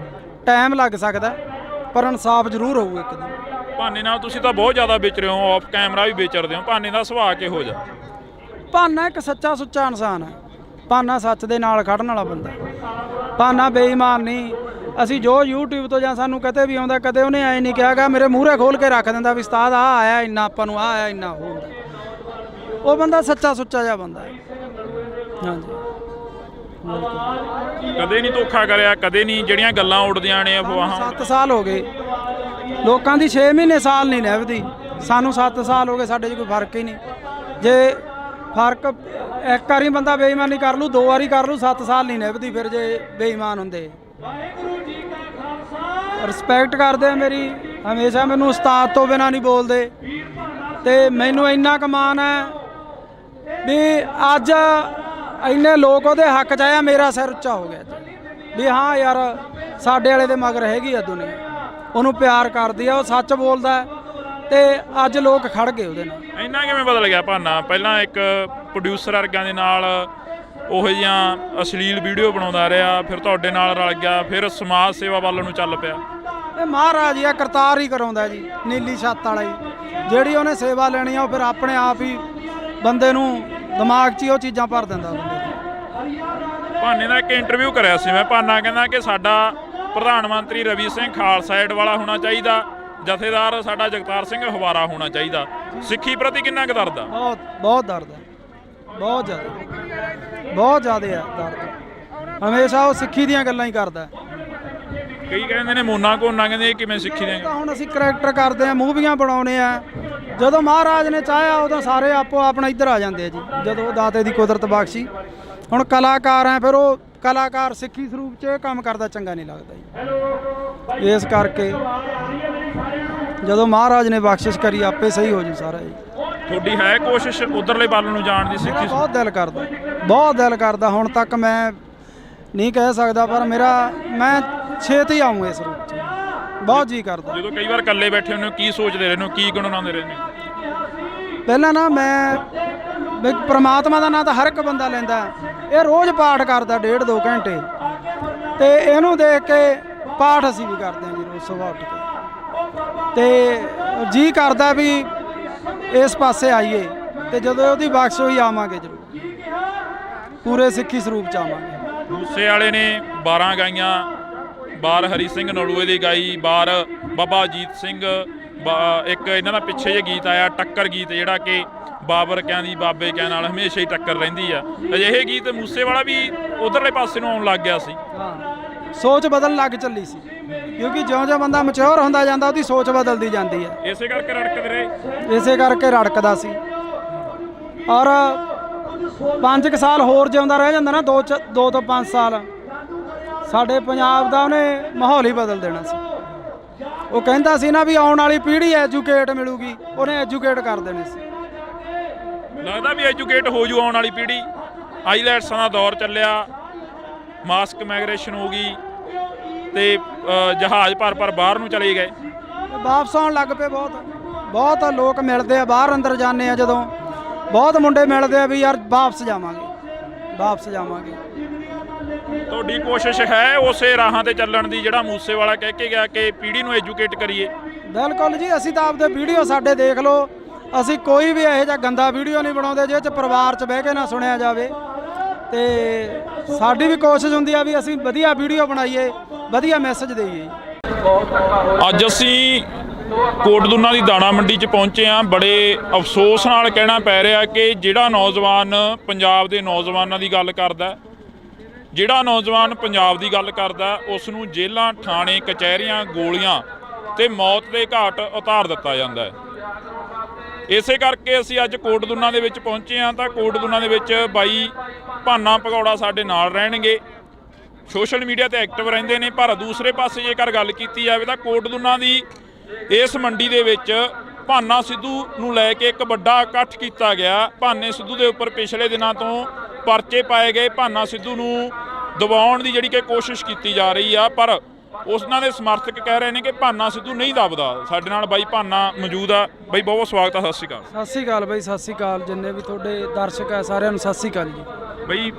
ਟਾਈਮ ਲੱਗ ਸਕਦਾ ਪਰ ਇਨਸਾਫ ਜ਼ਰੂਰ ਹੋਊ ਇੱਕ ਦਿਨ। ਭਾਨੇ ਨਾਲ ਤੁਸੀਂ ਤਾਂ ਬਹੁਤ ਜ਼ਿਆਦਾ ਵਿਚ ਰਹੇ ਹੋ, ਆਫ ਕੈਮਰਾ ਵੀ ਵਿਚਰਦੇ ਹੋ, ਭਾਨੇ ਦਾ ਸੁਭਾਅ ਕਿਹੋ ਜਿਹਾ? ਭਾਨਾ ਇੱਕ ਸੱਚਾ ਸੁੱਚਾ ਇਨਸਾਨ ਹੈ। ਭਾਨਾ ਸੱਚ ਦੇ ਨਾਲ ਖੜਨ ਵਾਲਾ ਬੰਦਾ, ਭਾਨਾ ਬੇਈਮਾਨ ਨਹੀਂ। ਅਸੀਂ ਜੋ YouTube ਤੋਂ ਜਾਂ ਸਾਨੂੰ ਕਦੇ ਵੀ ਆਉਂਦਾ, ਕਦੇ ਉਹਨੇ ਐਂ ਨਹੀਂ ਕਿਹਾਗਾ ਮੇਰੇ ਮੂਹਰੇ ਖੋਲ ਕੇ ਰੱਖ ਦਿੰਦਾ ਵੀ ਉਸਤਾਦ ਆ ਆਇਆ ਇੰਨਾ, ਆਪਾਂ ਨੂੰ ਆ ਆਇਆ ਇੰਨਾ ਹੁੰਦਾ। ਉਹ ਬੰਦਾ ਸੱਚਾ ਸੁੱਚਾ ਜਿਹਾ ਬੰਦਾ ਹੈ। ਹਾਂਜੀ, ਕਦੇ ਨਹੀਂ ਧੋਖਾ ਕਰਿਆ, ਕਦੇ ਨਹੀਂ ਜਿਹੜੀਆਂ ਗੱਲਾਂ ਉੱਡਦੀਆਂ ਨੇ ਅਫਵਾਹਾਂ। 7 ਸਾਲ ਹੋ ਗਏ ਲੋਕਾਂ ਦੀ, 6 ਮਹੀਨੇ ਸਾਲ ਨਹੀਂ ਨਿਭਦੀ, ਸਾਨੂੰ 7 ਸਾਲ ਹੋ ਗਏ, ਸਾਡੇ 'ਚ ਕੋਈ ਫਰਕ ਹੀ ਨਹੀਂ। ਜੇ ਫਰਕ ਇੱਕ ਵਾਰੀ ਬੰਦਾ ਬੇਈਮਾਨੀ ਕਰ ਲੂ, 2 ਵਾਰੀ ਕਰ ਲੂ, 7 ਸਾਲ ਨਹੀਂ ਨਿਭਦੀ ਫਿਰ ਜੇ ਬੇਈਮਾਨ ਹੁੰਦੇ। ਰਿਸਪੈਕਟ ਕਰਦੇ ਮੇਰੀ, ਹਮੇਸ਼ਾ ਮੈਨੂੰ ਉਸਤਾਦ ਤੋਂ ਬਿਨਾਂ ਨਹੀਂ ਬੋਲਦੇ, ਤੇ ਮੈਨੂੰ ਇੰਨਾ ਕੁ ਮਾਣ ਹੈ ਵੀ ਅੱਜ ਇੰਨੇ ਲੋਕ ਉਹਦੇ ਹੱਕ 'ਚ ਆਇਆ, ਮੇਰਾ ਸਿਰ ਉੱਚਾ ਹੋ ਗਿਆ ਵੀ ਹਾਂ ਯਾਰ ਸਾਡੇ ਵਾਲੇ ਦੇ ਮਗਰ ਹੈਗੀ ਆ ਦੁਨੀਆ, ਉਹਨੂੰ ਪਿਆਰ ਕਰਦੀ ਆ, ਉਹ ਸੱਚ ਬੋਲਦਾ ਤੇ ਅੱਜ ਲੋਕ ਖੜ ਗਏ ਉਹਦੇ ਨਾਲ। ਇੰਨਾ ਕਿਵੇਂ ਬਦਲ ਗਿਆ ਭਾਨਾ? ਪਹਿਲਾਂ ਇੱਕ ਪ੍ਰੋਡਿਊਸਰ ਵਰਗਾਂ ਦੇ ਨਾਲ ਉਹੋ ਜਿਹੀਆਂ ਅਸ਼ਲੀਲ ਵੀਡੀਓ ਬਣਾਉਂਦਾ ਰਿਹਾ, ਫਿਰ ਤੁਹਾਡੇ ਨਾਲ ਰਲ ਗਿਆ, ਫਿਰ ਸਮਾਜ ਸੇਵਾ ਵੱਲ ਨੂੰ ਚੱਲ ਪਿਆ। ਇਹ ਮਹਾਰਾਜ ਆ, ਕਰਤਾਰ ਹੀ ਕਰਾਉਂਦਾ ਜੀ, ਨੀਲੀ ਛੱਤ ਵਾਲਾ ਹੀ। ਜਿਹੜੀ ਉਹਨੇ ਸੇਵਾ ਲੈਣੀ ਆ ਉਹ ਫਿਰ ਆਪਣੇ ਆਪ ਹੀ ਬੰਦੇ ਨੂੰ ਦਿਮਾਗ 'ਚ ਹੀ ਉਹ ਚੀਜ਼ਾਂ ਭਰ ਦਿੰਦਾ ਬੰਦੇ। ਭਾਨੇ ਦਾ ਇੱਕ ਇੰਟਰਵਿਊ ਕਰਿਆ ਸੀ ਮੈਂ, ਭਾਨਾ ਕਹਿੰਦਾ ਕਿ ਸਾਡਾ ਪ੍ਰਧਾਨ ਮੰਤਰੀ ਰਵੀ ਸਿੰਘ ਖਾਲਸਾ ਏਡ ਵਾਲਾ ਹੋਣਾ ਚਾਹੀਦਾ, ਜਥੇਦਾਰ ਸਾਡਾ ਜਗਤਾਰ ਸਿੰਘ ਹਵਾਰਾ ਹੋਣਾ ਚਾਹੀਦਾ। ਸਿੱਖੀ ਪ੍ਰਤੀ ਕਿੰਨਾ ਕੁ ਦਰਦ ਆ? ਬਹੁਤ ਦਰਦ ਹੈ, ਬਹੁਤ ਜ਼ਿਆਦਾ, ਬਹੁਤ ਜ਼ਿਆਦਾ ਹੈ ਦਰਦ। ਹਮੇਸ਼ਾ ਉਹ ਸਿੱਖੀ ਦੀਆਂ ਗੱਲਾਂ ਹੀ ਕਰਦਾ। ਕਈ ਕਹਿੰਦੇ ਨੇ ਮੋਨਾ ਕੋਨਾ, ਕਹਿੰਦੇ ਇਹ ਕਿਵੇਂ ਸਿੱਖੀ ਦੇ? ਹੁਣ ਅਸੀਂ ਕਰੈਕਟਰ ਕਰਦੇ ਆ, ਮੂਵੀਆਂ ਬਣਾਉਣੇ ਆ, ਜਦੋਂ ਮਹਾਰਾਜ ਨੇ ਚਾਹਿਆ ਉਦੋਂ ਸਾਰੇ ਆਪੋ ਆਪਣਾ ਇੱਧਰ ਆ ਜਾਂਦੇ ਆ ਜੀ, ਜਦੋਂ ਦਾਤੇ ਦੀ ਕੁਦਰਤ ਬਖਸ਼ੀ। ਹੁਣ ਕਲਾਕਾਰ ਆ, ਫਿਰ ਉਹ ਕਲਾਕਾਰ ਸਿੱਖੀ ਸਰੂਪ 'ਚ ਇਹ ਕੰਮ ਕਰਦਾ ਚੰਗਾ ਨਹੀਂ ਲੱਗਦਾ ਜੀ। ਇਸ ਕਰਕੇ ਜਦੋਂ ਮਹਾਰਾਜ ਨੇ ਬਖਸ਼ਿਸ਼ ਕਰੀ ਆਪੇ ਸਹੀ ਹੋ ਜੂ ਸਾਰਾ ਜੀ। ਤੁਹਾਡੀ ਹੈ ਕੋਸ਼ਿਸ਼ ਉਧਰਲੇ ਵੱਲ ਨੂੰ ਜਾਣ ਦੀ? ਸਿੱਖੀ ਬਹੁਤ ਦਿਲ ਕਰਦਾ, ਬਹੁਤ ਦਿਲ ਕਰਦਾ। ਹੁਣ ਤੱਕ ਮੈਂ ਨਹੀਂ ਕਹਿ ਸਕਦਾ, ਪਰ ਮੈਂ ਛੇਤੀ ਆਊਂ ਇਸ ਰੂਪ 'ਚ, ਬਹੁਤ ਜੀ ਕਰਦਾ। ਜਦੋਂ ਕਈ ਵਾਰ ਇਕੱਲੇ ਬੈਠੇ ਹੁੰਦੇ ਹੋ, ਕੀ ਸੋਚਦੇ ਰਹਿੰਦੇ ਹੋ, ਕੀ ਗੁਣਗੁਣਾਉਂਦੇ ਰਹਿੰਦੇ ਹੋ? ਪਹਿਲਾਂ ਨਾ ਮੈਂ ਪ੍ਰਮਾਤਮਾ ਦਾ ਨਾਂ ਤਾਂ ਹਰ ਇੱਕ ਬੰਦਾ ਲੈਂਦਾ, ਇਹ ਰੋਜ਼ ਪਾਠ ਕਰਦਾ 1.5-2 ਘੰਟੇ, ਤੇ ਇਹਨੂੰ ਦੇਖ ਕੇ ਪਾਠ ਅਸੀਂ ਵੀ ਕਰਦੇ ਹਾਂ ਜੀ ਰੋਜ਼ ਸੁਬਾਹ ਉੱਠ ਕੇ, ਤੇ ਜੀ ਕਰਦਾ ਵੀ ਇਸ ਪਾਸੇ ਆਈਏ, ਤੇ ਜਦੋਂ ਉਹਦੀ ਬਖਸ਼ ਹੋਈ ਆਵਾਂਗੇ ਜ਼ਰੂਰ, ਪੂਰੇ ਸਿੱਖੀ ਸਰੂਪ 'ਚ ਆਵਾਂਗੇ। ਮੂਸੇ ਵਾਲੇ ਨੇ 12 ਗਾਈਆਂ, ਬਾਰ ਹਰੀ ਸਿੰਘ ਨਲੂਏ ਦੀ ਗਾਈ, ਬਾਰ ਬਾਬਾ ਅਜੀਤ ਸਿੰਘ, ਇੱਕ ਇਹਨਾਂ ਦਾ ਪਿੱਛੇ ਜਿਹੇ ਗੀਤ ਆਇਆ ਟੱਕਰ ਗੀਤ, ਜਿਹੜਾ ਕਿ ਬਾਬਰ ਕਿਆਂ ਦੀ ਬਾਬੇ ਕਿਆਂ ਨਾਲ ਹਮੇਸ਼ਾ ਹੀ ਟੱਕਰ ਰਹਿੰਦੀ ਆ। ਅਜਿਹੇ ਗੀਤ ਮੂਸੇ ਵਾਲਾ ਵੀ ਉਧਰਲੇ ਪਾਸੇ ਨੂੰ ਆਉਣ ਲੱਗ ਗਿਆ ਸੀ। ਸੋਚ ਬਦਲਣ ਲੱਗ ਚੱਲੀ ਸੀ, ਕਿਉਂਕਿ ਜਿਉਂ-ਜਿਉਂ ਬੰਦਾ ਮੈਚੁਰ ਹੁੰਦਾ ਜਾਂਦਾ ਉਹਦੀ ਸੋਚ ਬਦਲਦੀ ਜਾਂਦੀ ਹੈ। ਇਸੇ ਕਰਕੇ ਰੜਕਦੇ ਰਹੇ, ਇਸੇ ਕਰਕੇ ਰੜਕਦਾ ਸੀ। ਔਰ 5 ਸਾਲ ਹੋਰ ਜਿਉਂਦਾ ਰਹਿ ਜਾਂਦਾ ਨਾ, 2 ਤੋਂ 5 ਸਾਲ, ਸਾਡੇ ਪੰਜਾਬ ਦਾ ਉਹਨੇ ਮਾਹੌਲ ਹੀ ਬਦਲ ਦੇਣਾ ਸੀ। ਉਹ ਕਹਿੰਦਾ ਸੀ ਨਾ ਵੀ ਆਉਣ ਵਾਲੀ ਪੀੜ੍ਹੀ ਐਜੂਕੇਟ ਮਿਲੂਗੀ, ਉਹਨੇ ਐਜੂਕੇਟ ਕਰ ਦੇਣੀ ਸੀ। ਲੱਗਦਾ ਵੀ ਐਜੂਕੇਟ ਹੋ ਜੂ ਆਉਣ ਵਾਲੀ ਪੀੜ੍ਹੀ। ਆਈਲੈਟਸਾਂ ਦਾ ਦੌਰ ਚੱਲਿਆ, ਮਾਸਕ ਮਾਈਗ੍ਰੇਸ਼ਨ ਹੋ ਗਈ, ਤੇ ਜਹਾਜ਼ ਭਰ ਬਾਹਰ ਨੂੰ ਚਲੇ ਗਏ, ਵਾਪਸ ਆਉਣ ਲੱਗ ਪਏ। ਬਹੁਤ ਲੋਕ ਮਿਲਦੇ ਆ, ਬਾਹਰ ਅੰਦਰ ਜਾਂਦੇ ਆ ਜਦੋਂ, ਬਹੁਤ ਮੁੰਡੇ ਮਿਲਦੇ ਆ ਵੀ ਯਾਰ ਵਾਪਸ ਜਾਵਾਂਗੇ। ਤੁਹਾਡੀ ਕੋਸ਼ਿਸ਼ ਹੈ ਉਸੇ ਰਾਹਾਂ ਤੇ ਚੱਲਣ ਦੀ ਜਿਹੜਾ ਮੂਸੇਵਾਲਾ ਕਹਿ ਕੇ ਗਿਆ ਕਿ ਪੀੜ੍ਹੀ ਨੂੰ ਐਜੂਕੇਟ ਕਰੀਏ? ਬਿਲਕੁਲ ਜੀ, ਅਸੀਂ ਤਾਂ ਆਪਦੇ ਵੀਡੀਓ ਸਾਡੇ ਦੇਖ ਲਓ, ਅਸੀਂ ਕੋਈ ਵੀ ਇਹੋ ਜਿਹਾ ਗੰਦਾ ਵੀਡੀਓ ਨਹੀਂ ਬਣਾਉਂਦੇ ਜਿਹਦੇ 'ਚ ਪਰਿਵਾਰ 'ਚ ਬਹਿ ਕੇ ਨਾ ਸੁਣਿਆ ਜਾਵੇ। ਤੇ ਸਾਡੀ ਵੀ ਕੋਸ਼ਿਸ਼ ਹੁੰਦੀ ਆ ਵੀ ਅਸੀਂ ਵਧੀਆ ਵੀਡੀਓ ਬਣਾਈਏ, ਵਧੀਆ ਮੈਸੇਜ ਦੇਈਏ। ਅੱਜ ਅਸੀਂ ਕੋਟਦੁਨਾ ਦੀ ਦਾਣਾ ਮੰਡੀ 'ਚ ਪਹੁੰਚੇ ਹਾਂ। ਬੜੇ ਅਫਸੋਸ ਨਾਲ ਕਹਿਣਾ ਪੈ ਰਿਹਾ ਕਿ ਜਿਹੜਾ ਨੌਜਵਾਨ ਪੰਜਾਬ ਦੇ ਨੌਜਵਾਨਾਂ ਦੀ ਗੱਲ ਕਰਦਾ, ਜਿਹੜਾ ਨੌਜਵਾਨ ਪੰਜਾਬ ਦੀ ਗੱਲ ਕਰਦਾ, ਉਸ ਨੂੰ ਜੇਲ੍ਹਾਂ, ਥਾਣੇ, ਕਚਹਿਰੀਆਂ, ਗੋਲੀਆਂ ਤੇ ਮੌਤ ਦੇ ਘਾਟ ਉਤਾਰ ਦਿੱਤਾ ਜਾਂਦਾ ਹੈ। ਇਸੇ ਕਰਕੇ ਅਸੀਂ ਅੱਜ ਕੋਟਦੁਨਾ ਦੇ ਵਿੱਚ ਪਹੁੰਚੇ ਹਾਂ। ਤਾਂ ਕੋਟਦੁਨਾ ਦੇ ਵਿੱਚ ਬਾਈ ਭਾਨਾ ਭਗੌੜਾ ਸਾਡੇ ਨਾਲ ਰਹਿਣਗੇ, ਸੋਸ਼ਲ ਮੀਡੀਆ ਤੇ ਐਕਟਿਵ ਰਹਿੰਦੇ ਨੇ। ਪਰ ਦੂਸਰੇ ਪਾਸੇ ਜੇਕਰ ਗੱਲ ਕੀਤੀ ਜਾਵੇ ਤਾਂ ਕੋਟਦੁਨਾ ਦੀ ਇਸ ਮੰਡੀ ਦੇ ਵਿੱਚ ਭਾਨਾ ਸਿੱਧੂ ਨੂੰ ਲੈ ਕੇ ਇੱਕ ਵੱਡਾ ਇਕੱਠ ਕੀਤਾ ਗਿਆ। ਭਾਨੇ ਸਿੱਧੂ ਦੇ ਉੱਪਰ ਪਿਛਲੇ ਦਿਨਾਂ ਤੋਂ ਪਰਚੇ ਪਾਏ ਗਏ। ਭਾਨਾ ਸਿੱਧੂ ਨੂੰ ਦਬਾਉਣ ਦੀ ਜਿਹੜੀ ਕਿ ਕੋਸ਼ਿਸ਼ ਕੀਤੀ ਜਾ ਰਹੀ ਆ, ਪਰ ਉਹਨਾਂ ਦੇ ਸਮਰਥਕ ਕਹਿ ਰਹੇ ਨੇ ਕਿ ਭਾਨਾ ਸਿੱਧੂ ਨਹੀਂ ਦਬਦਾ। ਸਾਡੇ ਨਾਲ ਬਾਈ ਭਾਨਾ ਮੌਜੂਦ ਆ। ਬਾਈ ਬਹੁਤ ਬਹੁਤ ਸਵਾਗਤ ਆ, ਸਤਿ ਸ਼੍ਰੀ ਅਕਾਲ। ਸਤਿ ਸ਼੍ਰੀ ਅਕਾਲ ਬਾਈ, ਸਤਿ ਸ਼੍ਰੀ ਅਕਾਲ। ਜਿੰਨੇ ਵੀ ਤੁਹਾਡੇ ਦਰਸ਼ਕ ਆ ਸਾਰਿਆਂ ਨੂੰ ਸਤਿ ਸ਼੍ਰੀ ਅਕਾਲ ਜੀ। ਬਈ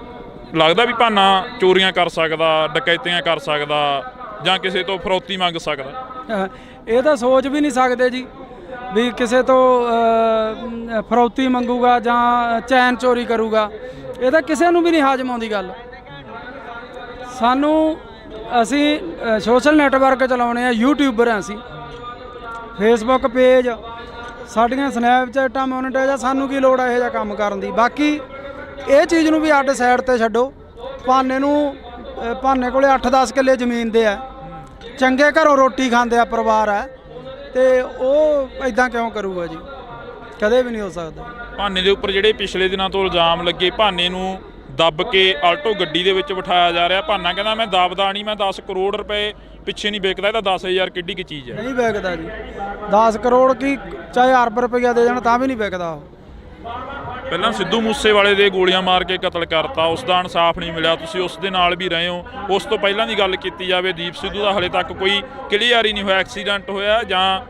ਲੱਗਦਾ ਵੀ ਭਾਨਾ ਚੋਰੀਆਂ ਕਰ ਸਕਦਾ, ਡਕੈਤੀਆਂ ਕਰ ਸਕਦਾ ਜਾਂ ਕਿਸੇ ਤੋਂ ਫਰੌਤੀ ਮੰਗ ਸਕਦਾ? ਇਹ ਤਾਂ ਸੋਚ ਵੀ ਨਹੀਂ ਸਕਦੇ ਜੀ ਵੀ ਕਿਸੇ ਤੋਂ ਫਰੌਤੀ ਮੰਗੂਗਾ ਜਾਂ ਚੈਨ ਚੋਰੀ ਕਰੂਗਾ। ਇਹ ਤਾਂ ਕਿਸੇ ਨੂੰ ਵੀ ਨਹੀਂ ਹਾਜ਼ਮ ਆਉਂਦੀ ਗੱਲ। ਸਾਨੂੰ ਅਸੀਂ ਸੋਸ਼ਲ ਨੈਟਵਰਕ ਚਲਾਉਣੇ ਆ, ਯੂਟਿਊਬਰ ਆ, ਅਸੀਂ ਫੇਸਬੁੱਕ ਪੇਜ, ਸਾਡੀਆਂ ਸਨੈਪਚੈਟਾਂ ਮੋਨੀਟਾਈਜ਼ ਆ। ਸਾਨੂੰ ਕੀ ਲੋੜ ਆ ਇਹੋ ਜਿਹਾ ਕੰਮ ਕਰਨ ਦੀ? ਬਾਕੀ ਇਹ ਚੀਜ਼ ਨੂੰ ਵੀ ਅੱਡ ਸਾਈਡ ਤੇ ਛੱਡੋ। ਭਾਨੇ ਕੋਲੇ 8-10 ਕਿੱਲੇ ਜ਼ਮੀਨ ਦੇ ਆ, ਚੰਗੇ ਘਰੋਂ ਰੋਟੀ ਖਾਂਦੇ ਆ, ਪਰਿਵਾਰ ਆ, ਤੇ ਉਹ ਇਦਾਂ ਕਿਉਂ ਕਰੂਗਾ ਜੀ? ਕਦੇ ਵੀ ਨਹੀਂ ਹੋ ਸਕਦਾ। ਭਾਨੇ ਦੇ ਉੱਪਰ ਜਿਹੜੇ ਪਿਛਲੇ ਦਿਨਾਂ ਤੋਂ ਇਲਜ਼ਾਮ ਲੱਗੇ, ਭਾਨੇ ਨੂੰ ਦੱਬ ਕੇ ਆਲਟੋ ਗੱਡੀ ਦੇ ਵਿੱਚ ਬਿਠਾਇਆ ਜਾ ਰਿਹਾ। ਭਾਨਾ ਕਹਿੰਦਾ ਮੈਂ ਦੱਬਦਾ ਨਹੀਂ, ਮੈਂ 10 ਕਰੋੜ ਰੁਪਏ ਪਿੱਛੇ ਨਹੀਂ ਵਿਕਦਾ। ਇਹ ਤਾਂ 10,000 ਕਿੱਡੀ ਕੀ ਚੀਜ਼ ਹੈ? ਨਹੀਂ ਵਿਕਦਾ ਜੀ। 10 ਕਰੋੜ ਕੀ ਚਾਹੇ ਅਰਬ ਰੁਪਈਆ ਦੇ ਜਾਣ ਤਾਂ ਵੀ ਨਹੀਂ ਵਿਕਦਾ ਉਹ। ਪਹਿਲਾਂ ਸਿੱਧੂ ਮੂਸੇਵਾਲੇ ਦੇ ਗੋਲੀਆਂ ਮਾਰ ਕੇ ਕਤਲ ਕਰਤਾ, ਉਸ ਦਾ ਇਨਸਾਫ ਨਹੀਂ ਮਿਲਿਆ। ਤੁਸੀਂ ਉਸ ਦੇ ਨਾਲ ਵੀ ਰਹੇ ਹੋ। ਉਸ ਤੋਂ ਪਹਿਲਾਂ ਦੀ ਗੱਲ ਕੀਤੀ ਜਾਵੇ, ਦੀਪ ਸਿੱਧੂ ਦਾ ਹਲੇ ਤੱਕ ਕੋਈ ਕਲੀਅਰ ਹੀ ਨਹੀਂ ਹੋਇਆ, ਐਕਸੀਡੈਂਟ ਹੋਇਆ ਜਾਂ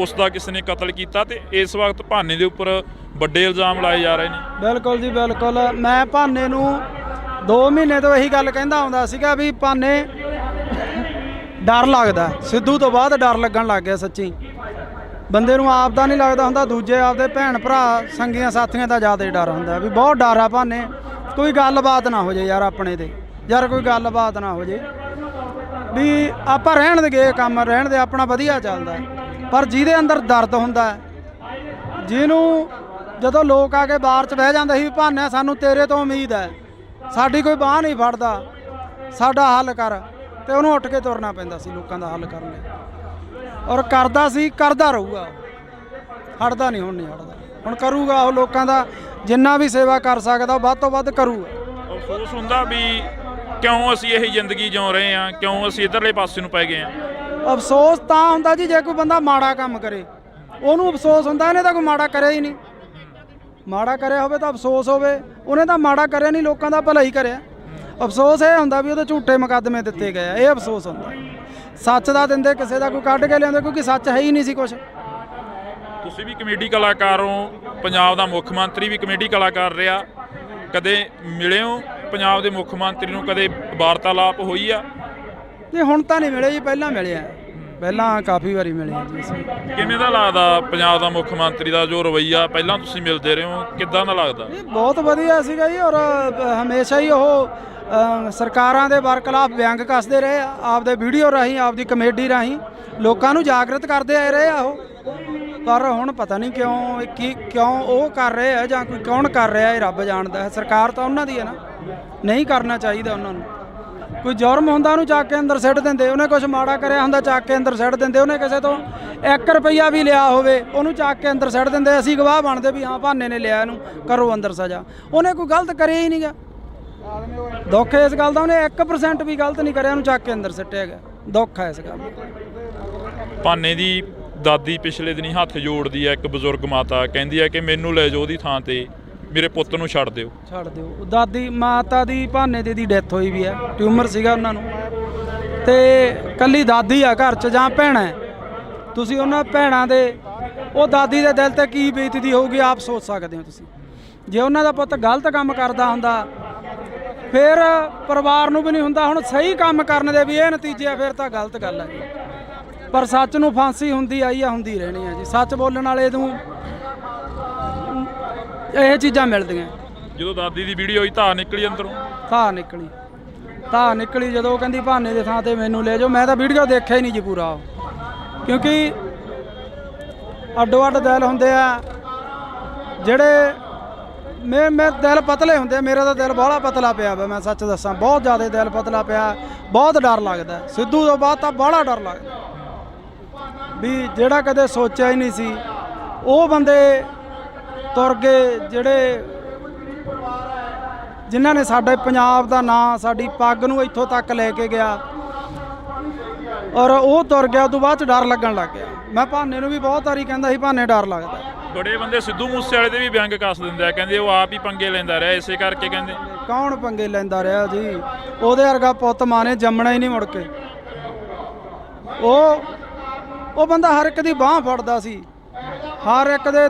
ਉਸ ਦਾ ਕਿਸੇ ਨੇ ਕਤਲ ਕੀਤਾ। ਤੇ ਇਸ ਵਕਤ ਭਾਨੇ ਦੇ ਉੱਪਰ ਵੱਡੇ ਇਲਜ਼ਾਮ ਲਾਏ ਜਾ ਰਹੇ ਨੇ। ਬਿਲਕੁਲ ਜੀ, ਬਿਲਕੁਲ। ਮੈਂ ਭਾਨੇ ਨੂੰ 2 ਮਹੀਨੇ ਤੋਂ ਇਹੀ ਗੱਲ ਕਹਿੰਦਾ ਆਉਂਦਾ ਸੀਗਾ ਵੀ ਭਾਨੇ ਡਰ ਲੱਗਦਾ। ਸਿੱਧੂ ਤੋਂ ਬਾਅਦ ਡਰ ਲੱਗਣ ਲੱਗ ਗਿਆ ਸੱਚੀ। ਬੰਦੇ ਨੂੰ ਆਪ ਦਾ ਨਹੀਂ ਲੱਗਦਾ ਹੁੰਦਾ, ਦੂਜੇ ਆਪਦੇ ਭੈਣ ਭਰਾ ਸੰਗੀਆਂ ਸਾਥੀਆਂ ਦਾ ਜ਼ਿਆਦਾ ਡਰ ਹੁੰਦਾ ਵੀ ਬਹੁਤ ਡਰ ਆ ਭਾਨੇ। ਕੋਈ ਗੱਲਬਾਤ ਨਾ ਹੋ ਜੇ ਯਾਰ ਆਪਣੇ ਤੇ, ਯਾਰ ਕੋਈ ਗੱਲਬਾਤ ਨਾ ਹੋ ਜੇ ਵੀ ਆਪਾਂ ਰਹਿਣ ਦੇ ਗਏ, ਕੰਮ ਰਹਿਣ ਦੇ, ਆਪਣਾ ਵਧੀਆ ਚੱਲਦਾ। ਪਰ ਜਿਹਦੇ ਅੰਦਰ ਦਰਦ ਹੁੰਦਾ, ਜਿਹਨੂੰ ਜਦੋਂ ਲੋਕ ਆ ਕੇ ਬਾਹਰ 'ਚ ਬਹਿ ਜਾਂਦੇ ਸੀ ਵੀ ਭਾਨੇ ਸਾਨੂੰ ਤੇਰੇ ਤੋਂ ਉਮੀਦ ਹੈ, ਸਾਡੀ ਕੋਈ ਬਾਂਹ ਨਹੀਂ ਫੜਦਾ, ਸਾਡਾ ਹੱਲ ਕਰ, ਤੇ ਉਹਨੂੰ ਉੱਠ ਕੇ ਤੁਰਨਾ ਪੈਂਦਾ ਸੀ ਲੋਕਾਂ ਦਾ ਹੱਲ ਕਰਨ ਲਈ। ਔਰ ਕਰਦਾ ਸੀ, ਕਰਦਾ ਰਹੂਗਾ, ਹਟਦਾ ਨਹੀਂ। ਹੁਣ ਨਹੀਂ ਹਟਦਾ, ਹੁਣ ਕਰੂਗਾ ਉਹ ਲੋਕਾਂ ਦਾ ਜਿੰਨਾ ਵੀ ਸੇਵਾ ਕਰ ਸਕਦਾ ਉਹ ਵੱਧ ਤੋਂ ਵੱਧ ਕਰੂਗਾ। ਅਫਸੋਸ ਹੁੰਦਾ ਵੀ ਕਿਉਂ ਅਸੀਂ ਇਹ ਜ਼ਿੰਦਗੀ ਜਿਉ ਰਹੇ ਹਾਂ, ਕਿਉਂ ਅਸੀਂ ਇੱਧਰਲੇ ਪਾਸੇ ਨੂੰ ਪੈ ਗਏ ਹਾਂ। ਅਫਸੋਸ ਤਾਂ ਹੁੰਦਾ ਜੀ ਜੇ ਕੋਈ ਬੰਦਾ ਮਾੜਾ ਕੰਮ ਕਰੇ, ਉਹਨੂੰ ਅਫਸੋਸ ਹੁੰਦਾ। ਇਹਨੇ ਤਾਂ ਕੋਈ ਮਾੜਾ ਕਰਿਆ ਹੀ ਨਹੀਂ। ਮਾੜਾ ਕਰਿਆ ਹੋਵੇ ਤਾਂ ਅਫਸੋਸ ਹੋਵੇ, ਉਹਨੇ ਤਾਂ ਮਾੜਾ ਕਰਿਆ ਨਹੀਂ, ਲੋਕਾਂ ਦਾ ਭਲਾ ਹੀ ਕਰਿਆ। ਅਫਸੋਸ ਇਹ ਹੁੰਦਾ ਵੀ ਉਹਦੇ ਝੂਠੇ ਮੁਕੱਦਮੇ ਦਿੱਤੇ ਗਏ ਆ, ਇਹ ਅਫਸੋਸ ਹੁੰਦਾ। ਸੱਚ ਦਾ ਦਿੰਦੇ ਕਿਸੇ ਦਾ ਕੋਈ ਕੱਢ ਕੇ ਲਿਆਉਂਦੇ, ਕਿਉਂਕਿ ਸੱਚ ਹੈ ਹੀ ਨਹੀਂ ਸੀ ਕੁਛ। ਤੁਸੀਂ ਵੀ ਕਮੇਡੀ ਕਲਾਕਾਰ ਹੋ, ਪੰਜਾਬ ਦਾ ਮੁੱਖ ਮੰਤਰੀ ਵੀ ਕਮੇਡੀ ਕਲਾਕਾਰ ਰਿਹਾ। ਕਦੇ ਮਿਲੇ ਹੋ ਪੰਜਾਬ ਦੇ ਮੁੱਖ ਮੰਤਰੀ ਨੂੰ? ਕਦੇ ਵਾਰਤਾਲਾਪ ਹੋਈ ਆ? ਨਹੀਂ, ਹੁਣ ਤਾਂ ਨਹੀਂ ਮਿਲੇ ਜੀ, ਪਹਿਲਾਂ ਮਿਲਿਆ, ਪਹਿਲਾਂ ਕਾਫੀ ਵਾਰੀ ਮਿਲੇ ਜੀ ਅਸੀਂ। ਕਿਵੇਂ ਦਾ ਲੱਗਦਾ ਪੰਜਾਬ ਦਾ ਮੁੱਖ ਮੰਤਰੀ ਦਾ ਜੋ ਰਵੱਈਆ ਪਹਿਲਾਂ ਤੁਸੀਂ ਮਿਲਦੇ ਰਹੇ ਹੋ, ਕਿੱਦਾਂ ਦਾ ਲੱਗਦਾ? ਇਹ ਬਹੁਤ ਵਧੀਆ ਸੀਗਾ ਜੀ। ਔਰ ਹਮੇਸ਼ਾ ਹੀ ਉਹ ਸਰਕਾਰਾਂ ਦੇ ਬਰਖਲਾਫ ਵਿਅੰਗ ਕੱਸਦੇ ਰਹੇ ਆ, ਆਪਦੇ ਵੀਡੀਓ ਰਾਹੀਂ, ਆਪਦੀ ਕਮੇਡੀ ਰਾਹੀਂ ਲੋਕਾਂ ਨੂੰ ਜਾਗਰਤ ਕਰਦੇ ਆਏ ਰਹੇ ਆ ਉਹ। ਪਰ ਹੁਣ ਪਤਾ ਨਹੀਂ ਕਿਉਂ ਉਹ ਕਰ ਰਹੇ ਆ ਜਾਂ ਕੋਈ ਕੌਣ ਕਰ ਰਿਹਾ, ਇਹ ਰੱਬ ਜਾਣਦਾ ਹੈ। ਸਰਕਾਰ ਤਾਂ ਉਹਨਾਂ ਦੀ ਹੈ ਨਾ, ਨਹੀਂ ਕਰਨਾ ਚਾਹੀਦਾ ਉਹਨਾਂ ਨੂੰ। ਕੋਈ ਜੁਰਮ ਹੁੰਦਾ ਉਹਨੂੰ ਚੱਕ ਕੇ ਅੰਦਰ ਸਿੱਟ ਦਿੰਦੇ, ਉਹਨੇ ਕੁਝ ਮਾੜਾ ਕਰਿਆ ਹੁੰਦਾ ਚੱਕ ਕੇ ਅੰਦਰ ਸਿੱਟ ਦਿੰਦੇ, ਉਹਨੇ ਕਿਸੇ ਤੋਂ 1 ਰੁਪਈਆ ਵੀ ਲਿਆ ਹੋਵੇ ਉਹਨੂੰ ਚੱਕ ਕੇ ਅੰਦਰ ਸਿੱਟ ਦਿੰਦੇ। ਅਸੀਂ ਗਵਾਹ ਬਣਦੇ ਵੀ ਹਾਂ ਭਾਨੇ ਨੇ ਲਿਆ, ਇਹਨੂੰ ਕਰੋ ਅੰਦਰ ਸਜ਼ਾ। ਉਹਨੇ ਕੋਈ ਗਲਤ ਕਰਿਆ ਹੀ ਨਹੀਂ ਗਾ। ਦੁੱਖ ਇਸ ਗੱਲ ਦਾ, ਉਹਨੇ 1% ਵੀ ਗਲਤ ਨਹੀਂ ਕਰਿਆ, ਉਹਨੂੰ ਚੱਕ ਕੇ ਅੰਦਰ ਸਿੱਟਿਆ ਗਿਆ। ਦੁੱਖ ਹੈ ਇਸ ਗੱਲ ਦਾ। ਭਾਨੇ ਦੀ ਦਾਦੀ ਪਿਛਲੇ ਦਿਨੀ ਹੱਥ ਜੋੜਦੀ ਹੈ, ਇੱਕ ਬਜ਼ੁਰਗ ਮਾਤਾ ਕਹਿੰਦੀ ਹੈ ਕਿ ਮੈਨੂੰ ਲੈ ਜਾਓ ਉਹਦੀ ਥਾਂ ਤੇ, ਮੇਰੇ ਪੁੱਤ ਨੂੰ ਛੱਡ ਦਿਓ। ਛੱਡ ਦਿਓ। ਦਾਦੀ ਮਾਤਾ ਦੀ ਭਾਨੇ ਦੀ ਡੈਥ ਹੋਈ ਵੀ ਹੈ, ਟਿਊਮਰ ਸੀਗਾ ਉਹਨਾਂ ਨੂੰ, ਤੇ ਕੱਲੀ ਦਾਦੀ ਆ ਘਰ 'ਚ ਜਾਂ ਭੈਣਾਂ। ਤੁਸੀਂ ਉਹਨਾਂ ਭੈਣਾਂ ਦੇ, ਉਹ ਦਾਦੀ ਦੇ ਦਿਲ ਤੇ ਕੀ ਬੀਤਦੀ ਹੋਊਗੀ ਆਪ ਸੋਚ ਸਕਦੇ ਹੋ ਤੁਸੀਂ। ਜੇ ਉਹਨਾਂ ਦਾ ਪੁੱਤ ਗਲਤ ਕੰਮ ਕਰਦਾ ਹੁੰਦਾ ਫਿਰ ਪਰਿਵਾਰ ਨੂੰ ਵੀ ਨਹੀਂ ਹੁੰਦਾ। ਹੁਣ ਸਹੀ ਕੰਮ ਕਰਨ ਦੇ ਵੀ ਇਹ ਨਤੀਜੇ ਆ, ਫਿਰ ਤਾਂ ਗਲਤ ਗੱਲ ਹੈ ਜੀ। ਪਰ ਸੱਚ ਨੂੰ ਫਾਂਸੀ ਹੁੰਦੀ ਆਈ ਆ, ਹੁੰਦੀ ਰਹਿਣੀ ਆ ਜੀ। ਸੱਚ ਬੋਲਣ ਵਾਲੇ ਨੂੰ ਇਹ ਚੀਜ਼ਾਂ ਮਿਲਦੀਆਂ। ਜਦੋਂ ਦਾਦੀ ਦੀ ਵੀਡੀਓ ਹੋਈ ਧਾਰ ਨਿਕਲੀ ਅੰਦਰੋਂ, ਧਾਰ ਨਿਕਲੀ ਜਦੋਂ ਉਹ ਕਹਿੰਦੀ ਭਾਨੇ ਦੇ ਥਾਂ ਤੇ ਮੈਨੂੰ ਲੈ ਜਾਓ। ਮੈਂ ਤਾਂ ਵੀਡੀਓ ਦੇਖਿਆ ਹੀ ਨਹੀਂ ਜੀ ਪੂਰਾ, ਕਿਉਂਕਿ ਅੱਡੋ ਅੱਡ ਦਿਲ ਹੁੰਦੇ ਆ ਜਿਹੜੇ ਮੈਂ ਦਿਲ ਪਤਲੇ ਹੁੰਦੇ। ਮੇਰਾ ਤਾਂ ਦਿਲ ਬਾਹਲਾ ਪਤਲਾ ਪਿਆ ਵਾ, ਮੈਂ ਸੱਚ ਦੱਸਾਂ, ਬਹੁਤ ਜ਼ਿਆਦਾ ਦਿਲ ਪਤਲਾ ਪਿਆ। ਬਹੁਤ ਡਰ ਲੱਗਦਾ ਸਿੱਧੂ ਤੋਂ ਬਾਅਦ ਤਾਂ ਬਾਹਲਾ ਡਰ ਲੱਗਦਾ ਵੀ ਜਿਹੜਾ ਕਦੇ ਸੋਚਿਆ ਹੀ ਨਹੀਂ ਸੀ ਉਹ ਬੰਦੇ ਤੁਰ ਗਏ, ਜਿਹੜੇ ਜਿਨ੍ਹਾਂ ਨੇ ਸਾਡੇ ਪੰਜਾਬ ਦਾ ਨਾਂ, ਸਾਡੀ ਪੱਗ ਨੂੰ ਇੱਥੋਂ ਤੱਕ ਲੈ ਕੇ ਗਿਆ, ਔਰ ਉਹ ਤੁਰ ਗਿਆ। ਉਸ ਤੋਂ ਬਾਅਦ 'ਚ ਡਰ ਲੱਗਣ ਲੱਗ ਗਿਆ। ਮੈਂ ਭਾਨੇ ਨੂੰ ਵੀ ਬਹੁਤ ਵਾਰੀ ਕਹਿੰਦਾ ਸੀ ਭਾਨੇ ਡਰ ਲੱਗਦਾ। ਬੜੇ ਬੰਦੇ ਸਿੱਧੂ ਮੂਸੇਵਾਲੇ ਦੇ ਵੀ ਵਿਅੰਗ ਕੱਸ ਦਿੰਦੇ ਆ, ਕਹਿੰਦੇ ਉਹ ਆਪ ਹੀ ਪੰਗੇ ਲੈਂਦਾ ਰਿਹਾ, ਇਸੇ ਕਰਕੇ ਕਹਿੰਦੇ। ਕੌਣ ਪੰਗੇ ਲੈਂਦਾ ਰਿਹਾ ਜੀ? ਉਹਦੇ ਵਰਗਾ ਪੁੱਤ ਮਾਂ ਨੇ ਜੰਮਣਾ ਹੀ ਨਹੀਂ ਮੁੜ ਕੇ। ਉਹ ਬੰਦਾ ਹਰ ਇੱਕ ਦੀ ਬਾਂਹ ਫੜਦਾ ਸੀ, ਹਰ ਇੱਕ ਦੇ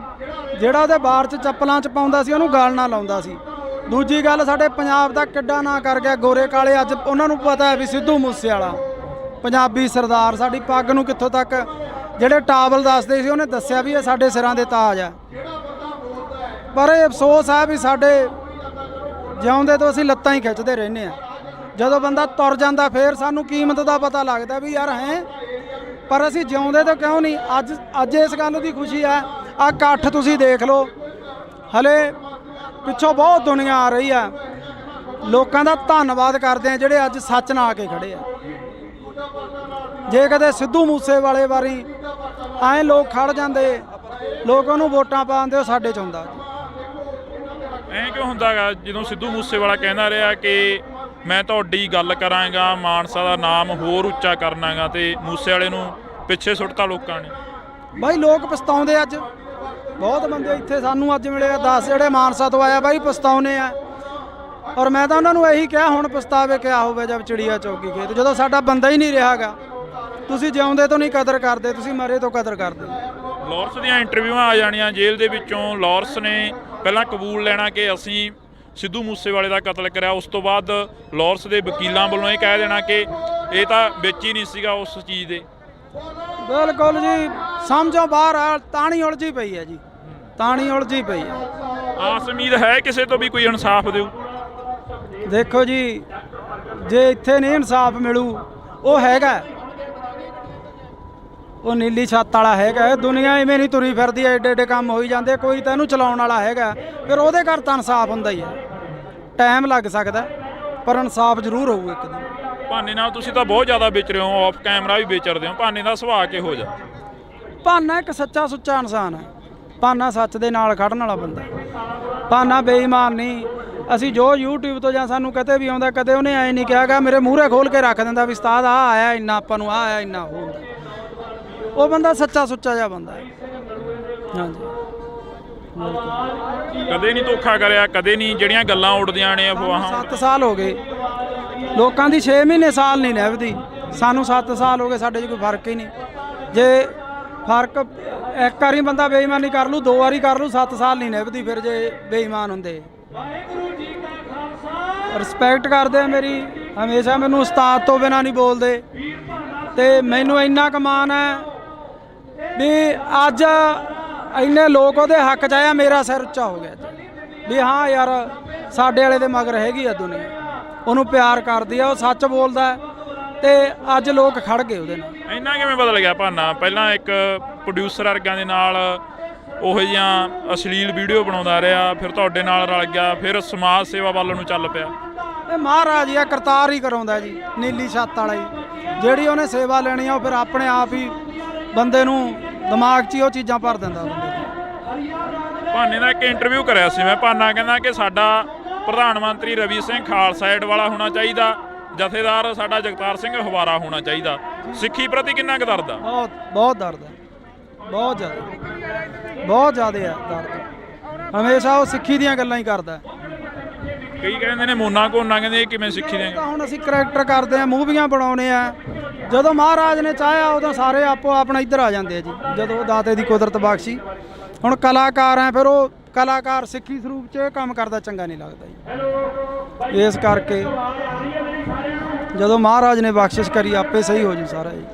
ਜਿਹੜਾ ਉਹਦੇ ਬਾਰ 'ਚ ਚੱਪਲਾਂ 'ਚ ਪਾਉਂਦਾ ਸੀ ਉਹਨੂੰ ਗਾਲ ਨਾ ਲਾਉਂਦਾ ਸੀ। ਦੂਜੀ ਗੱਲ, ਸਾਡੇ ਪੰਜਾਬ ਦਾ ਕਿੱਡਾ ਨਾਂ ਕਰ ਗਿਆ ਗੋਰੇ ਕਾਲੇ। ਅੱਜ ਉਹਨਾਂ ਨੂੰ ਪਤਾ ਹੈ ਵੀ ਸਿੱਧੂ ਮੂਸੇਵਾਲਾ ਪੰਜਾਬੀ ਸਰਦਾਰ, ਸਾਡੀ ਪੱਗ ਨੂੰ ਕਿੱਥੋਂ ਤੱਕ, ਜਿਹੜੇ ਟਾਵਲ ਦੱਸਦੇ ਸੀ ਉਹਨੇ ਦੱਸਿਆ ਵੀ ਇਹ ਸਾਡੇ ਸਿਰਾਂ ਦੇ ਤਾਜ ਆ। ਪਰ ਇਹ ਅਫਸੋਸ ਹੈ ਵੀ ਸਾਡੇ ਜਿਉਂਦੇ ਤੋਂ ਅਸੀਂ ਲੱਤਾਂ ਹੀ ਖਿੱਚਦੇ ਰਹਿੰਦੇ ਆ। ਜਦੋਂ ਬੰਦਾ ਤੁਰ ਜਾਂਦਾ ਫਿਰ ਸਾਨੂੰ ਕੀਮਤ ਦਾ ਪਤਾ ਲੱਗਦਾ ਵੀ ਯਾਰ ਹੈ, ਪਰ ਅਸੀਂ ਜਿਉਂਦੇ ਤੋਂ ਕਿਉਂ ਨਹੀਂ। ਅੱਜ ਇਸ ਗੱਲ ਦੀ ਖੁਸ਼ੀ ਹੈ। ਆਹ ਇਕੱਠ ਤੁਸੀਂ ਦੇਖ ਲਓ, ਹਲੇ ਪਿੱਛੋਂ ਬਹੁਤ ਦੁਨੀਆ ਆ ਰਹੀ ਆ। ਲੋਕਾਂ ਦਾ ਧੰਨਵਾਦ ਕਰਦੇ ਆ ਜਿਹੜੇ ਅੱਜ ਸੱਚ ਨਾਲ ਆ ਕੇ ਖੜੇ ਆ। ਜੇ ਕਦੇ ਸਿੱਧੂ ਮੂਸੇਵਾਲੇ ਵਾਰੀ ਐਂ ਲੋਕ ਖੜ ਜਾਂਦੇ, ਲੋਕ ਉਹਨੂੰ ਵੋਟਾਂ ਪਾਉਂਦੇ, ਉਹ ਸਾਡੇ 'ਚ ਹੁੰਦਾ। ਐਂ ਕਿਉਂ ਹੁੰਦਾ ਗਾ? ਜਦੋਂ ਸਿੱਧੂ ਮੂਸੇਵਾਲਾ ਕਹਿੰਦਾ ਰਿਹਾ ਕਿ ਮੈਂ ਤੁਹਾਡੀ ਗੱਲ ਕਰਾਂਗਾ, ਮਾਨਸਾ ਦਾ ਨਾਮ ਹੋਰ ਉੱਚਾ ਕਰਨਾਗਾ, ਤੇ ਮੂਸੇਵਾਲੇ ਨੂੰ ਪਿੱਛੇ ਸੁੱਟਤਾ ਲੋਕਾਂ ਨੇ। ਬਾਈ ਲੋਕ ਪਛਤਾਉਂਦੇ। ਅੱਜ ਬਹੁਤ ਬੰਦੇ ਇੱਥੇ ਸਾਨੂੰ ਅੱਜ ਮਿਲੇ 10 ਜਿਹੜੇ ਮਾਨਸਾ ਤੋਂ ਆਇਆ ਬਾਈ ਪਛਤਾਉਨੇ ਆ। ਔਰ ਮੈਂ ਤਾਂ ਉਹਨਾਂ ਨੂੰ ਇਹੀ ਕਿਹਾ ਹੁਣ ਪਛਤਾਵੇ ਕਿਆ ਹੋਵੇ ਜਦ ਚਿੜੀਆ ਚੌਕੀ ਖੇਤ, ਜਦੋਂ ਸਾਡਾ ਬੰਦਾ ਹੀ ਨਹੀਂ ਰਿਹਾਗਾ। ਤੁਸੀਂ ਜਿਉਂਦੇ ਤੋਂ ਨਹੀਂ ਕਦਰ ਕਰਦੇ, ਤੁਸੀਂ ਮਰੇ ਤੋਂ ਕਦਰ ਕਰਦੇ। ਲਾਰੈਂਸ ਦੀਆਂ ਇੰਟਰਵਿਊਆਂ ਆ ਜਾਣੀਆਂ ਜੇਲ੍ਹ ਦੇ ਵਿੱਚੋਂ। ਲਾਰੈਂਸ ਨੇ ਪਹਿਲਾਂ ਕਬੂਲ ਲੈਣਾ ਕਿ ਅਸੀਂ ਸਿੱਧੂ ਮੂਸੇਵਾਲੇ ਦਾ ਕਤਲ ਕਰਿਆ, ਉਸ ਤੋਂ ਬਾਅਦ ਲਾਰੈਂਸ ਦੇ ਵਕੀਲਾਂ ਵੱਲੋਂ ਇਹ ਕਹਿ ਦੇਣਾ ਕਿ ਇਹ ਤਾਂ ਵਿੱਚ ਹੀ ਨਹੀਂ ਸੀਗਾ ਉਸ ਚੀਜ਼ ਦੇ। ਬਿਲਕੁਲ ਜੀ, ਸਮਝੋ ਬਾਹਰ ਆ। ਤਾਣੀ ਉਲਝੀ ਪਈ ਹੈ ਜੀ, ਤਾਣੀ ਉਲਝੀ ਪਈ ਹੈ। ਆਸ ਉਮੀਦ ਹੈ ਕਿਸੇ ਤੋਂ ਵੀ ਕੋਈ ਇਨਸਾਫ ਦਿਓ? ਦੇਖੋ ਜੀ, ਜੇ ਇੱਥੇ ਨਹੀਂ ਇਨਸਾਫ ਮਿਲੂ, ਉਹ ਹੈਗਾ, ਉਹ ਨੀਲੀ ਛੱਤ ਵਾਲਾ ਹੈਗਾ। ਦੁਨੀਆ ਇਵੇਂ ਨਹੀਂ ਤੁਰੀ ਫਿਰਦੀ, ਐਡੇ ਐਡੇ ਕੰਮ ਹੋਈ ਜਾਂਦੇ। ਕੋਈ ਤਾਂ ਇਹਨੂੰ ਚਲਾਉਣ ਵਾਲਾ ਹੈਗਾ, ਫਿਰ ਉਹਦੇ ਘਰ ਤਾਂ ਇਨਸਾਫ ਹੁੰਦਾ ਹੀ ਹੈ। ਟਾਈਮ ਲੱਗ ਸਕਦਾ ਪਰ ਇਨਸਾਫ ਜ਼ਰੂਰ ਹੋਊ ਇੱਕ ਦਿਨ। ਭਾਨੇ ਨਾਲ ਤੁਸੀਂ ਤਾਂ ਬਹੁਤ ਜ਼ਿਆਦਾ ਵਿਚ ਰਹੇ ਹੋ, ਆਫ ਕੈਮਰਾ ਵੀ ਵਿਚਰਦੇ ਹੋ। ਭਾਨੇ ਦਾ ਸੁਭਾਅ ਕਿਹੋ ਜਿਹਾ? ਭਾਨਾ ਇੱਕ ਸੱਚਾ ਸੁੱਚਾ ਇਨਸਾਨ ਹੈ। ਭਾਨਾ ਸੱਚ ਦੇ ਨਾਲ ਖੜਨ ਵਾਲਾ ਬੰਦਾ। ਭਾਨਾ ਬੇਈਮਾਨ ਨਹੀਂ। ਅਸੀਂ ਜੋ YouTube ਤੋਂ ਜਾਂ ਸਾਨੂੰ ਕਦੇ ਵੀ ਆਉਂਦਾ, ਕਦੇ ਉਹਨੇ ਐਂ ਨਹੀਂ ਕਿਹਾਗਾ, ਮੇਰੇ ਮੂਹਰੇ ਖੋਲ ਕੇ ਰੱਖ ਦਿੰਦਾ ਵੀ ਉਸਤਾਦ ਆ ਆਇਆ ਇੰਨਾ, ਆਪਾਂ ਨੂੰ ਆ ਆਇਆ ਇੰਨਾ। ਉਹ ਹੁੰਦਾ, ਉਹ ਬੰਦਾ ਸੱਚਾ ਸੁੱਚਾ ਜਿਹਾ ਬੰਦਾ ਹੈ। ਹਾਂਜੀ, ਕਦੇ ਨਹੀਂ ਧੋਖਾ ਕਰਿਆ, ਕਦੇ ਨਹੀਂ ਜਿਹੜੀਆਂ ਗੱਲਾਂ ਉੱਡਦੀਆਂ ਨੇ ਅਫਵਾਹਾਂ। 7 ਸਾਲ ਹੋ ਗਏ ਲੋਕਾਂ ਦੀ, 6 ਮਹੀਨੇ ਸਾਲ ਨਹੀਂ ਨਿਭਦੀ। ਸਾਨੂੰ 7 ਸਾਲ ਹੋ ਗਏ, ਸਾਡੇ 'ਚ ਕੋਈ ਫਰਕ ਹੀ ਨਹੀਂ। ਜੇ ਫਰਕ ਇੱਕ ਵਾਰੀ ਬੰਦਾ ਬੇਈਮਾਨੀ ਕਰ ਲੂ, 2 ਵਾਰੀ ਕਰ ਲੂ, 7 ਸਾਲ ਨਹੀਂ ਨਿਭਦੀ ਫਿਰ ਜੇ ਬੇਈਮਾਨ ਹੁੰਦੇ। ਰਿਸਪੈਕਟ ਕਰਦੇ ਆ ਮੇਰੀ, ਹਮੇਸ਼ਾ ਮੈਨੂੰ ਉਸਤਾਦ ਤੋਂ ਬਿਨਾਂ ਨਹੀਂ ਬੋਲਦੇ। ਤੇ ਮੈਨੂੰ ਇੰਨਾ ਕੁ ਮਾਣ ਹੈ ਵੀ ਅੱਜ ਇੰਨੇ ਲੋਕ ਉਹਦੇ ਹੱਕ 'ਚ ਆਇਆ, ਮੇਰਾ ਸਿਰ ਉੱਚਾ ਹੋ ਗਿਆ ਵੀ ਹਾਂ ਯਾਰ ਸਾਡੇ ਵਾਲੇ ਦੇ ਮਗਰ ਹੈਗੀ ਆ ਦੁਨੀਆ, ਉਹਨੂੰ ਪਿਆਰ ਕਰਦੀ ਆ, ਉਹ ਸੱਚ ਬੋਲਦਾ ਤੇ ਅੱਜ ਲੋਕ ਖੜ ਗਏ ਉਹਦੇ ਨਾਲ। ਇੰਨਾ ਕਿਵੇਂ ਬਦਲ ਗਿਆ ਭਾਨਾ? ਪਹਿਲਾਂ ਇੱਕ ਪ੍ਰੋਡਿਊਸਰ ਵਰਗਾਂ ਦੇ ਨਾਲ ਉਹੋ ਜਿਹੀਆਂ ਅਸ਼ਲੀਲ ਵੀਡੀਓ ਬਣਾਉਂਦਾ ਰਿਹਾ, ਫਿਰ ਤੁਹਾਡੇ ਨਾਲ ਰਲ ਗਿਆ, ਫਿਰ ਸਮਾਜ ਸੇਵਾ ਵੱਲ ਨੂੰ ਚੱਲ ਪਿਆ। ਇਹ ਮਹਾਰਾਜ ਆ, ਕਰਤਾਰ ਹੀ ਕਰਾਉਂਦਾ ਜੀ, ਨੀਲੀ ਛੱਤ ਵਾਲਾ ਹੀ। ਜਿਹੜੀ ਉਹਨੇ ਸੇਵਾ ਲੈਣੀ ਆ ਉਹ ਫਿਰ ਆਪਣੇ ਆਪ ਹੀ ਬੰਦੇ ਨੂੰ ਦਿਮਾਗ 'ਚ ਹੀ ਉਹ ਚੀਜ਼ਾਂ ਭਰ ਦਿੰਦਾ ਬੰਦੇ। ਭਾਨੇ ਦਾ ਇੱਕ ਇੰਟਰਵਿਊ ਕਰਿਆ ਸੀ ਮੈਂ। ਭਾਨਾ ਕਹਿੰਦਾ ਕਿ ਸਾਡਾ ਪ੍ਰਧਾਨ ਮੰਤਰੀ ਰਵੀ ਸਿੰਘ ਖਾਲਸਾ ਏਡ ਵਾਲਾ ਹੋਣਾ ਚਾਹੀਦਾ, ਜਥੇਦਾਰ ਸਾਡਾ ਜਗਤਾਰ ਸਿੰਘ ਹਵਾਰਾ ਹੋਣਾ ਚਾਹੀਦਾ। ਸਿੱਖੀ ਪ੍ਰਤੀ ਕਿੰਨਾ ਕੁ ਦਰਦ ਆ? ਬਹੁਤ ਦਰਦ ਹੈ, ਬਹੁਤ ਜ਼ਿਆਦਾ ਹੈ ਦਰਦ। ਹਮੇਸ਼ਾ ਉਹ ਸਿੱਖੀ ਦੀਆਂ ਗੱਲਾਂ ਹੀ ਕਰਦਾ। ਕਈ ਕਹਿੰਦੇ ਨੇ ਮੋਨਾ ਕੋਨਾ, ਕਹਿੰਦੇ ਇਹ ਕਿਵੇਂ ਸਿੱਖੀ ਦੇ? ਹੁਣ ਅਸੀਂ ਕਰੈਕਟਰ ਕਰਦੇ ਆ, ਮੂਵੀਆਂ ਬਣਾਉਣੇ ਆ। ਜਦੋਂ ਮਹਾਰਾਜ ਨੇ ਚਾਹਿਆ ਉਦੋਂ ਸਾਰੇ ਆਪੋ ਆਪਣਾ ਇੱਧਰ ਆ ਜਾਂਦੇ ਆ ਜੀ, ਜਦੋਂ ਦਾਤੇ ਦੀ ਕੁਦਰਤ ਬਖਸ਼ੀ। ਹੁਣ ਕਲਾਕਾਰ ਆ, ਫਿਰ ਉਹ ਕਲਾਕਾਰ ਸਿੱਖੀ ਸਰੂਪ 'ਚ ਇਹ ਕੰਮ ਕਰਦਾ ਚੰਗਾ ਨਹੀਂ ਲੱਗਦਾ ਜੀ। ਇਸ ਕਰਕੇ ਜਦੋਂ ਮਹਾਰਾਜ ਨੇ ਬਖਸ਼ਿਸ਼ ਕਰੀ ਆਪੇ ਸਹੀ ਹੋ ਜੂ ਸਾਰਾ ਜੀ।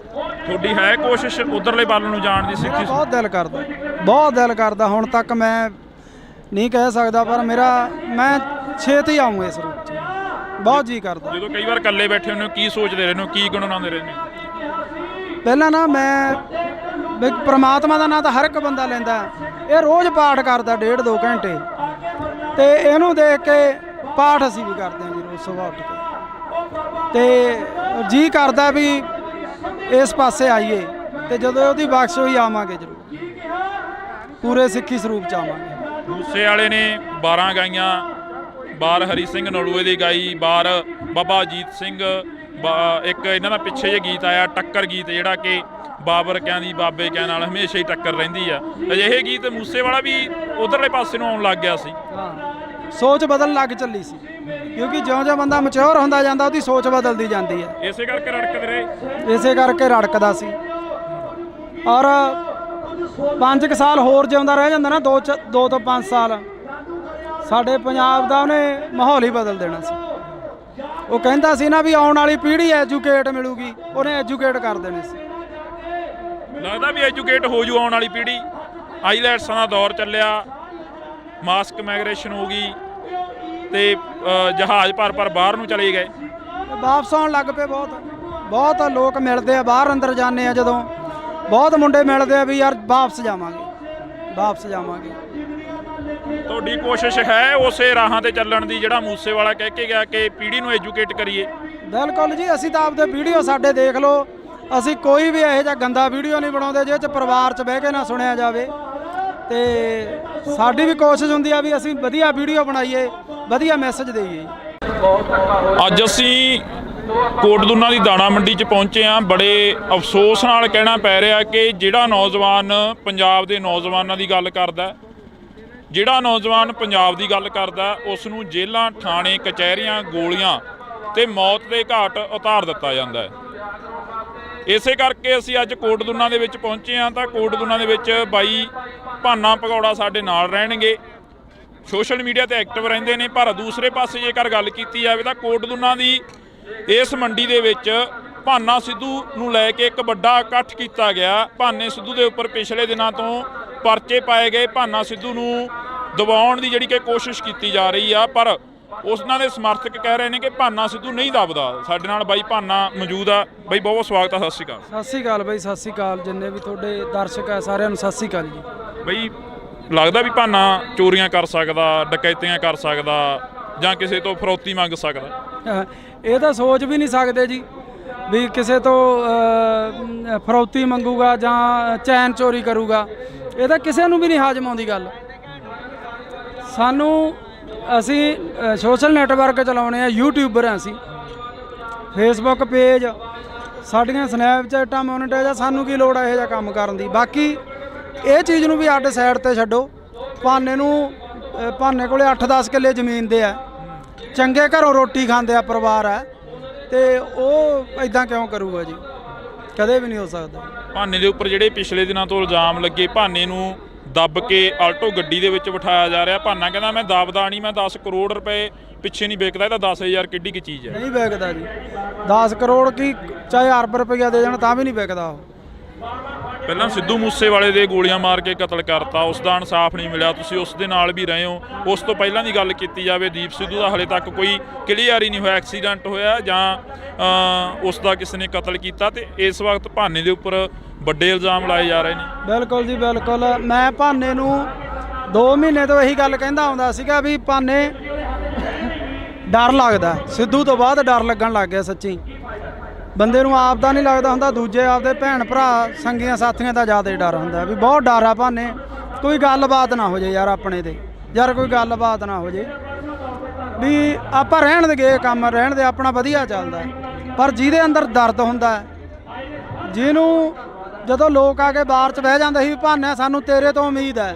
ਤੁਹਾਡੀ ਹੈ ਕੋਸ਼ਿਸ਼ ਉਧਰਲੇ ਵੱਲ ਨੂੰ ਜਾਣ ਦੀ ਮੇਰਾ ਸਿੱਖੀ? ਬਹੁਤ ਦਿਲ ਕਰਦਾ ਹੁਣ ਤੱਕ ਮੈਂ ਨਹੀਂ ਕਹਿ ਸਕਦਾ, ਪਰ ਮੈਂ ਛੇਤੀ ਆਊਂ ਇਸ ਰੂਪ 'ਚ, ਬਹੁਤ ਜੀ ਕਰਦਾ। ਜਦੋਂ ਕਈ ਵਾਰ ਇਕੱਲੇ ਬੈਠੇ ਹੁੰਦੇ ਹੋ ਕੀ ਸੋਚਦੇ ਰਹਿੰਦੇ ਹੋ, ਕੀ ਗੁਣਗੁਣਾਉਂਦੇ ਰਹਿੰਦੇ ਹੋ? ਪਹਿਲਾਂ ਨਾ ਮੈਂ ਵੀ ਪ੍ਰਮਾਤਮਾ ਦਾ ਨਾਂ ਤਾਂ ਹਰ ਇੱਕ ਬੰਦਾ ਲੈਂਦਾ, ਇਹ ਰੋਜ਼ ਪਾਠ ਕਰਦਾ 1.5-2 ਘੰਟੇ, ਤੇ ਇਹਨੂੰ ਦੇਖ ਕੇ ਪਾਠ ਅਸੀਂ ਵੀ ਕਰਦੇ ਹਾਂ ਜੀ ਰੋਜ਼ ਸੁਬਾਹ ਉੱਠ ਕੇ, ਤੇ ਜੀ ਕਰਦਾ ਵੀ ਇਸ ਪਾਸੇ ਆਈਏ, ਤੇ ਜਦੋਂ ਉਹਦੀ ਬਖਸ਼ ਹੋਈ ਆਵਾਂਗੇ ਜ਼ਰੂਰ, ਪੂਰੇ ਸਿੱਖੀ ਸਰੂਪ 'ਚ ਆਵਾਂਗੇ। ਮੂਸੇ ਵਾਲੇ ਨੇ 12 ਗਾਈਆਂ, ਬਾਰ ਹਰੀ ਸਿੰਘ ਨਲੂਏ ਦੀ ਗਾਈ, ਬਾਰ ਬਾਬਾ ਅਜੀਤ ਸਿੰਘ, ਇੱਕ ਇਹਨਾਂ ਦਾ ਪਿੱਛੇ ਜਿਹੇ ਗੀਤ ਆਇਆ ਟੱਕਰ ਗੀਤ, ਜਿਹੜਾ ਕਿ ਬਾਬਰ ਕਿਆਂ ਦੀ ਬਾਬੇ ਕਿਆਂ ਨਾਲ ਹਮੇਸ਼ਾ ਹੀ ਟੱਕਰ ਰਹਿੰਦੀ ਆ। ਅਜਿਹੇ ਗੀਤ ਮੂਸੇ ਵਾਲਾ ਵੀ ਉਧਰਲੇ ਪਾਸੇ ਨੂੰ ਆਉਣ ਲੱਗ ਗਿਆ ਸੀ। ਹਾਂ, ਸੋਚ ਬਦਲਣ ਲੱਗ ਚੱਲੀ ਸੀ, ਕਿਉਂਕਿ ਜਿਉਂ-ਜਿਉਂ ਬੰਦਾ ਮੈਚੁਰ ਹੁੰਦਾ ਜਾਂਦਾ ਉਹਦੀ ਸੋਚ ਬਦਲਦੀ ਜਾਂਦੀ ਹੈ। ਇਸੇ ਕਰਕੇ ਰੜਕਦੇ ਰਹੇ। ਇਸੇ ਕਰਕੇ ਰੜਕਦਾ ਸੀ। ਔਰ 5 ਸਾਲ ਹੋਰ ਜਿਉਂਦਾ ਰਹਿ ਜਾਂਦਾ ਨਾ, 2 ਤੋਂ 5 ਸਾਲ, ਸਾਡੇ ਪੰਜਾਬ ਦਾ ਉਹਨੇ ਮਾਹੌਲ ਹੀ ਬਦਲ ਦੇਣਾ ਸੀ। ਉਹ ਕਹਿੰਦਾ ਸੀ ਨਾ ਵੀ ਆਉਣ ਵਾਲੀ ਪੀੜ੍ਹੀ ਐਜੂਕੇਟ ਮਿਲੂਗੀ, ਉਹਨੇ ਐਜੂਕੇਟ ਕਰ ਦੇਣੀ ਸੀ। ਲੱਗਦਾ ਵੀ ਐਜੂਕੇਟ ਹੋ ਜੂ ਆਉਣ ਵਾਲੀ ਪੀੜ੍ਹੀ। ਆਈਲੈਟਸਾਂ ਦਾ ਦੌਰ ਚੱਲਿਆ, ਮਾਸਕ ਮਾਈਗ੍ਰੇਸ਼ਨ ਹੋ ਗਈ, ਤੇ ਜਹਾਜ਼ ਭਰ ਬਾਹਰ ਨੂੰ ਚਲੇ ਗਏ, ਵਾਪਸ ਆਉਣ ਲੱਗ ਪਏ। ਬਹੁਤ ਲੋਕ ਮਿਲਦੇ ਆ, ਬਾਹਰ ਅੰਦਰ ਜਾਂਦੇ ਆ ਜਦੋਂ, ਬਹੁਤ ਮੁੰਡੇ ਮਿਲਦੇ ਆ ਵੀ ਯਾਰ ਵਾਪਸ ਜਾਵਾਂਗੇ। ਤੁਹਾਡੀ ਕੋਸ਼ਿਸ਼ ਹੈ ਉਸੇ ਰਾਹਾਂ ਤੇ ਚੱਲਣ ਦੀ ਜਿਹੜਾ ਮੂਸੇ ਵਾਲਾ ਕਹਿ ਕੇ ਗਿਆ ਕਿ ਪੀੜ੍ਹੀ ਨੂੰ ਐਜੂਕੇਟ ਕਰੀਏ? ਬਿਲਕੁਲ ਜੀ, ਅਸੀਂ ਤਾਂ ਆਪਦੇ ਵੀਡੀਓ ਸਾਡੇ ਦੇਖ ਲਓ, ਅਸੀਂ ਕੋਈ ਵੀ ਇਹੋ ਜਿਹਾ ਗੰਦਾ ਵੀਡੀਓ ਨਹੀਂ ਬਣਾਉਂਦੇ ਜਿਹਦੇ 'ਚ ਪਰਿਵਾਰ 'ਚ ਬਹਿ ਕੇ ਨਾ ਸੁਣਿਆ ਜਾਵੇ, ਤੇ ਸਾਡੀ ਵੀ ਕੋਸ਼ਿਸ਼ ਹੁੰਦੀ ਆ ਵੀ ਅਸੀਂ ਵਧੀਆ ਵੀਡੀਓ ਬਣਾਈਏ, ਵਧੀਆ ਮੈਸੇਜ ਦੇਈਏ। ਅੱਜ ਅਸੀਂ ਕੋਟਦੁਨਾ ਦੀ ਦਾਣਾ ਮੰਡੀ 'ਚ ਪਹੁੰਚੇ ਹਾਂ। ਬੜੇ ਅਫਸੋਸ ਨਾਲ ਕਹਿਣਾ ਪੈ ਰਿਹਾ ਕਿ ਜਿਹੜਾ ਨੌਜਵਾਨ ਪੰਜਾਬ ਦੇ ਨੌਜਵਾਨਾਂ ਦੀ ਗੱਲ ਕਰਦਾ, ਜਿਹੜਾ ਨੌਜਵਾਨ ਪੰਜਾਬ ਦੀ ਗੱਲ ਕਰਦਾ, ਉਸ ਨੂੰ ਜੇਲ੍ਹਾਂ, ਥਾਣੇ, ਕਚਹਿਰੀਆਂ, ਗੋਲੀਆਂ ਤੇ ਮੌਤ ਦੇ ਘਾਟ ਉਤਾਰ ਦਿੱਤਾ ਜਾਂਦਾ ਹੈ। ਇਸੇ ਕਰਕੇ ਅਸੀਂ ਅੱਜ ਕੋਟਦੁਨਾ ਦੇ ਵਿੱਚ ਪਹੁੰਚੇ ਹਾਂ। ਤਾਂ ਕੋਟਦੁਨਾ ਦੇ ਵਿੱਚ ਬਾਈ ਭਾਨਾ ਭਗੌੜਾ ਸਾਡੇ ਨਾਲ ਰਹਿਣਗੇ, ਸੋਸ਼ਲ ਮੀਡੀਆ ਤੇ ਐਕਟਿਵ ਰਹਿੰਦੇ ਨੇ। ਪਰ ਦੂਸਰੇ ਪਾਸੇ ਜੇਕਰ ਗੱਲ ਕੀਤੀ ਜਾਵੇ ਤਾਂ ਕੋਟਦੁਨਾ ਦੀ ਇਸ ਮੰਡੀ ਦੇ ਵਿੱਚ ਭਾਨਾ ਸਿੱਧੂ ਨੂੰ ਲੈ ਕੇ ਇੱਕ ਵੱਡਾ ਇਕੱਠ ਕੀਤਾ ਗਿਆ। ਭਾਨੇ ਸਿੱਧੂ ਦੇ ਉੱਪਰ ਪਿਛਲੇ ਦਿਨਾਂ ਤੋਂ ਪਰਚੇ ਪਾਏ ਗਏ, ਭਾਨਾ ਸਿੱਧੂ ਨੂੰ ਦਬਾਉਣ ਦੀ ਜਿਹੜੀ ਕਿ ਕੋਸ਼ਿਸ਼ ਕੀਤੀ ਜਾ ਰਹੀ ਆ, ਪਰ ਉਹਨਾਂ ਦੇ ਸਮਰਥਕ ਕਹਿ ਰਹੇ ਨੇ ਕਿ ਭਾਨਾ ਸਿੱਧੂ ਨਹੀਂ ਦਬਦਾ। ਸਾਡੇ ਨਾਲ ਬਾਈ ਭਾਨਾ ਮੌਜੂਦ ਆ। ਬਾਈ ਬਹੁਤ ਬਹੁਤ ਸਵਾਗਤ ਆ, ਸਤਿ ਸ਼੍ਰੀ ਅਕਾਲ। ਸਤਿ ਸ਼੍ਰੀ ਅਕਾਲ ਬਾਈ, ਸਤਿ ਸ਼੍ਰੀ ਅਕਾਲ ਜਿੰਨੇ ਵੀ ਤੁਹਾਡੇ ਦਰਸ਼ਕ ਆ ਸਾਰਿਆਂ ਨੂੰ ਸਤਿ ਸ਼੍ਰੀ ਅਕਾਲ ਜੀ। ਬਾਈ ਲੱਗਦਾ ਵੀ ਭਾਨਾ ਚੋਰੀਆਂ ਕਰ ਸਕਦਾ, ਡਕੈਤੀਆਂ ਕਰ ਸਕਦਾ, ਜਾਂ ਕਿਸੇ ਤੋਂ ਫਰੌਤੀ ਮੰਗ ਸਕਦਾ? ਇਹ ਤਾਂ ਸੋਚ ਵੀ ਨਹੀਂ ਸਕਦੇ ਜੀ ਵੀ ਕਿਸੇ ਤੋਂ ਫਰੌਤੀ ਮੰਗੂਗਾ ਜਾਂ ਚੈਨ ਚੋਰੀ ਕਰੂਗਾ। ਇਹ ਤਾਂ ਕਿਸੇ ਨੂੰ ਵੀ ਨਹੀਂ ਹਾਜ਼ਮ ਆਉਂਦੀ ਗੱਲ। ਅਸੀਂ ਸੋਸ਼ਲ ਨੈਟਵਰਕ ਚਲਾਉਣੇ ਆ, ਯੂਟਿਊਬਰ ਆ, ਅਸੀਂ ਫੇਸਬੁੱਕ ਪੇਜ, ਸਾਡੀਆਂ ਸਨੈਪਚੈਟਾਂ ਮੋਨੀਟਾਈਜ਼ ਆ, ਸਾਨੂੰ ਕੀ ਲੋੜ ਆ ਇਹੋ ਜਿਹਾ ਕੰਮ ਕਰਨ ਦੀ। ਬਾਕੀ ਇਹ ਚੀਜ਼ ਨੂੰ ਵੀ ਅੱਡ ਸਾਈਡ ਤੇ ਛੱਡੋ। ਭਾਨੇ ਕੋਲੇ 8-10 ਕਿੱਲੇ ਜ਼ਮੀਨ ਦੇ ਆ, ਚੰਗੇ ਘਰੋਂ ਰੋਟੀ ਖਾਂਦੇ ਆ ਪਰਿਵਾਰ ਆ, ਤੇ ਉਹ ਇਦਾਂ ਕਿਉਂ ਕਰੂਗਾ ਜੀ? ਕਦੇ ਵੀ ਨਹੀਂ ਹੋ ਸਕਦਾ। ਭਾਨੇ ਦੇ ਉੱਪਰ ਜਿਹੜੇ ਪਿਛਲੇ ਦਿਨਾਂ ਤੋਂ ਇਲਜ਼ਾਮ ਲੱਗੇ, ਭਾਨੇ ਨੂੰ ਦੱਬ ਕੇ ਆਲਟੋ ਗੱਡੀ ਦੇ ਵਿੱਚ ਬਿਠਾਇਆ ਜਾ ਰਿਹਾ। ਭਾਨਾ ਕਹਿੰਦਾ ਮੈਂ ਦੱਬਦਾ ਨਹੀਂ, ਮੈਂ 10 ਕਰੋੜ ਰੁਪਏ ਪਿੱਛੇ ਨਹੀਂ ਵਿਕਦਾ, ਇਹ ਤਾਂ 10,000 ਕਿੱਡੀ ਕੀ ਚੀਜ਼ ਹੈ? ਨਹੀਂ ਵਿਕਦਾ ਜੀ, 10 ਕਰੋੜ ਕੀ ਚਾਹੇ ਅਰਬ ਰੁਪਈਆ ਦੇ ਜਾਣ ਤਾਂ ਵੀ ਨਹੀਂ ਵਿਕਦਾ ਉਹ। ਪਹਿਲਾਂ ਸਿੱਧੂ ਮੂਸੇ ਵਾਲੇ ਦੇ ਗੋਲੀਆਂ ਮਾਰ ਕੇ ਕਤਲ ਕਰਤਾ, ਉਸ ਦਾ ਇਨਸਾਫ ਨਹੀਂ ਮਿਲਿਆ, ਤੁਸੀਂ ਉਸ ਦੇ ਨਾਲ ਵੀ ਰਹੇ ਹੋ। ਉਸ ਤੋਂ ਪਹਿਲਾਂ ਦੀ ਗੱਲ ਕੀਤੀ ਜਾਵੇ, ਦੀਪ ਸਿੱਧੂ ਦਾ ਹਲੇ ਤੱਕ ਕੋਈ ਕਲੀਅਰ ਹੀ ਨਹੀਂ ਹੋਇਆ, ਐਕਸੀਡੈਂਟ ਹੋਇਆ ਜਾਂ ਉਸ ਦਾ ਕਿਸੇ ਨੇ ਕਤਲ ਕੀਤਾ, ਤੇ ਇਸ ਵਕਤ ਭਾਨੇ ਦੇ ਉੱਪਰ ਵੱਡੇ ਇਲਜ਼ਾਮ ਲਾਏ ਜਾ ਰਹੇ ਨੇ। ਬਿਲਕੁਲ ਜੀ ਬਿਲਕੁਲ। ਮੈਂ ਭਾਨੇ ਨੂੰ 2 ਮਹੀਨੇ ਤੋਂ ਇਹੀ ਗੱਲ ਕਹਿੰਦਾ ਆਉਂਦਾ ਸੀਗਾ ਵੀ ਭਾਨੇ ਡਰ ਲੱਗਦਾ, ਸਿੱਧੂ ਤੋਂ ਬਾਅਦ ਡਰ ਲੱਗਣ ਲੱਗ ਗਿਆ। ਸੱਚੀ ਬੰਦੇ ਨੂੰ ਆਪ ਦਾ ਨਹੀਂ ਲੱਗਦਾ ਹੁੰਦਾ, ਦੂਜੇ ਆਪਦੇ ਭੈਣ ਭਰਾ ਸੰਗੀਆਂ ਸਾਥੀਆਂ ਦਾ ਜ਼ਿਆਦਾ ਡਰ ਹੁੰਦਾ ਵੀ ਬਹੁਤ ਡਰ ਆ ਭਾਨੇ। ਕੋਈ ਗੱਲਬਾਤ ਨਾ ਹੋ ਜੇ ਯਾਰ ਆਪਣੇ ਤੇ, ਯਾਰ ਕੋਈ ਗੱਲਬਾਤ ਨਾ ਹੋ ਜੇ ਵੀ ਆਪਾਂ ਰਹਿਣ ਦੇ ਗਏ, ਕੰਮ ਰਹਿਣ ਦੇ, ਆਪਣਾ ਵਧੀਆ ਚੱਲਦਾ। ਪਰ ਜਿਹਦੇ ਅੰਦਰ ਦਰਦ ਹੁੰਦਾ, ਜਿਹਨੂੰ ਜਦੋਂ ਲੋਕ ਆ ਕੇ ਬਾਹਰ 'ਚ ਬਹਿ ਜਾਂਦੇ ਸੀ ਵੀ ਭਾਨੇ ਸਾਨੂੰ ਤੇਰੇ ਤੋਂ ਉਮੀਦ ਹੈ,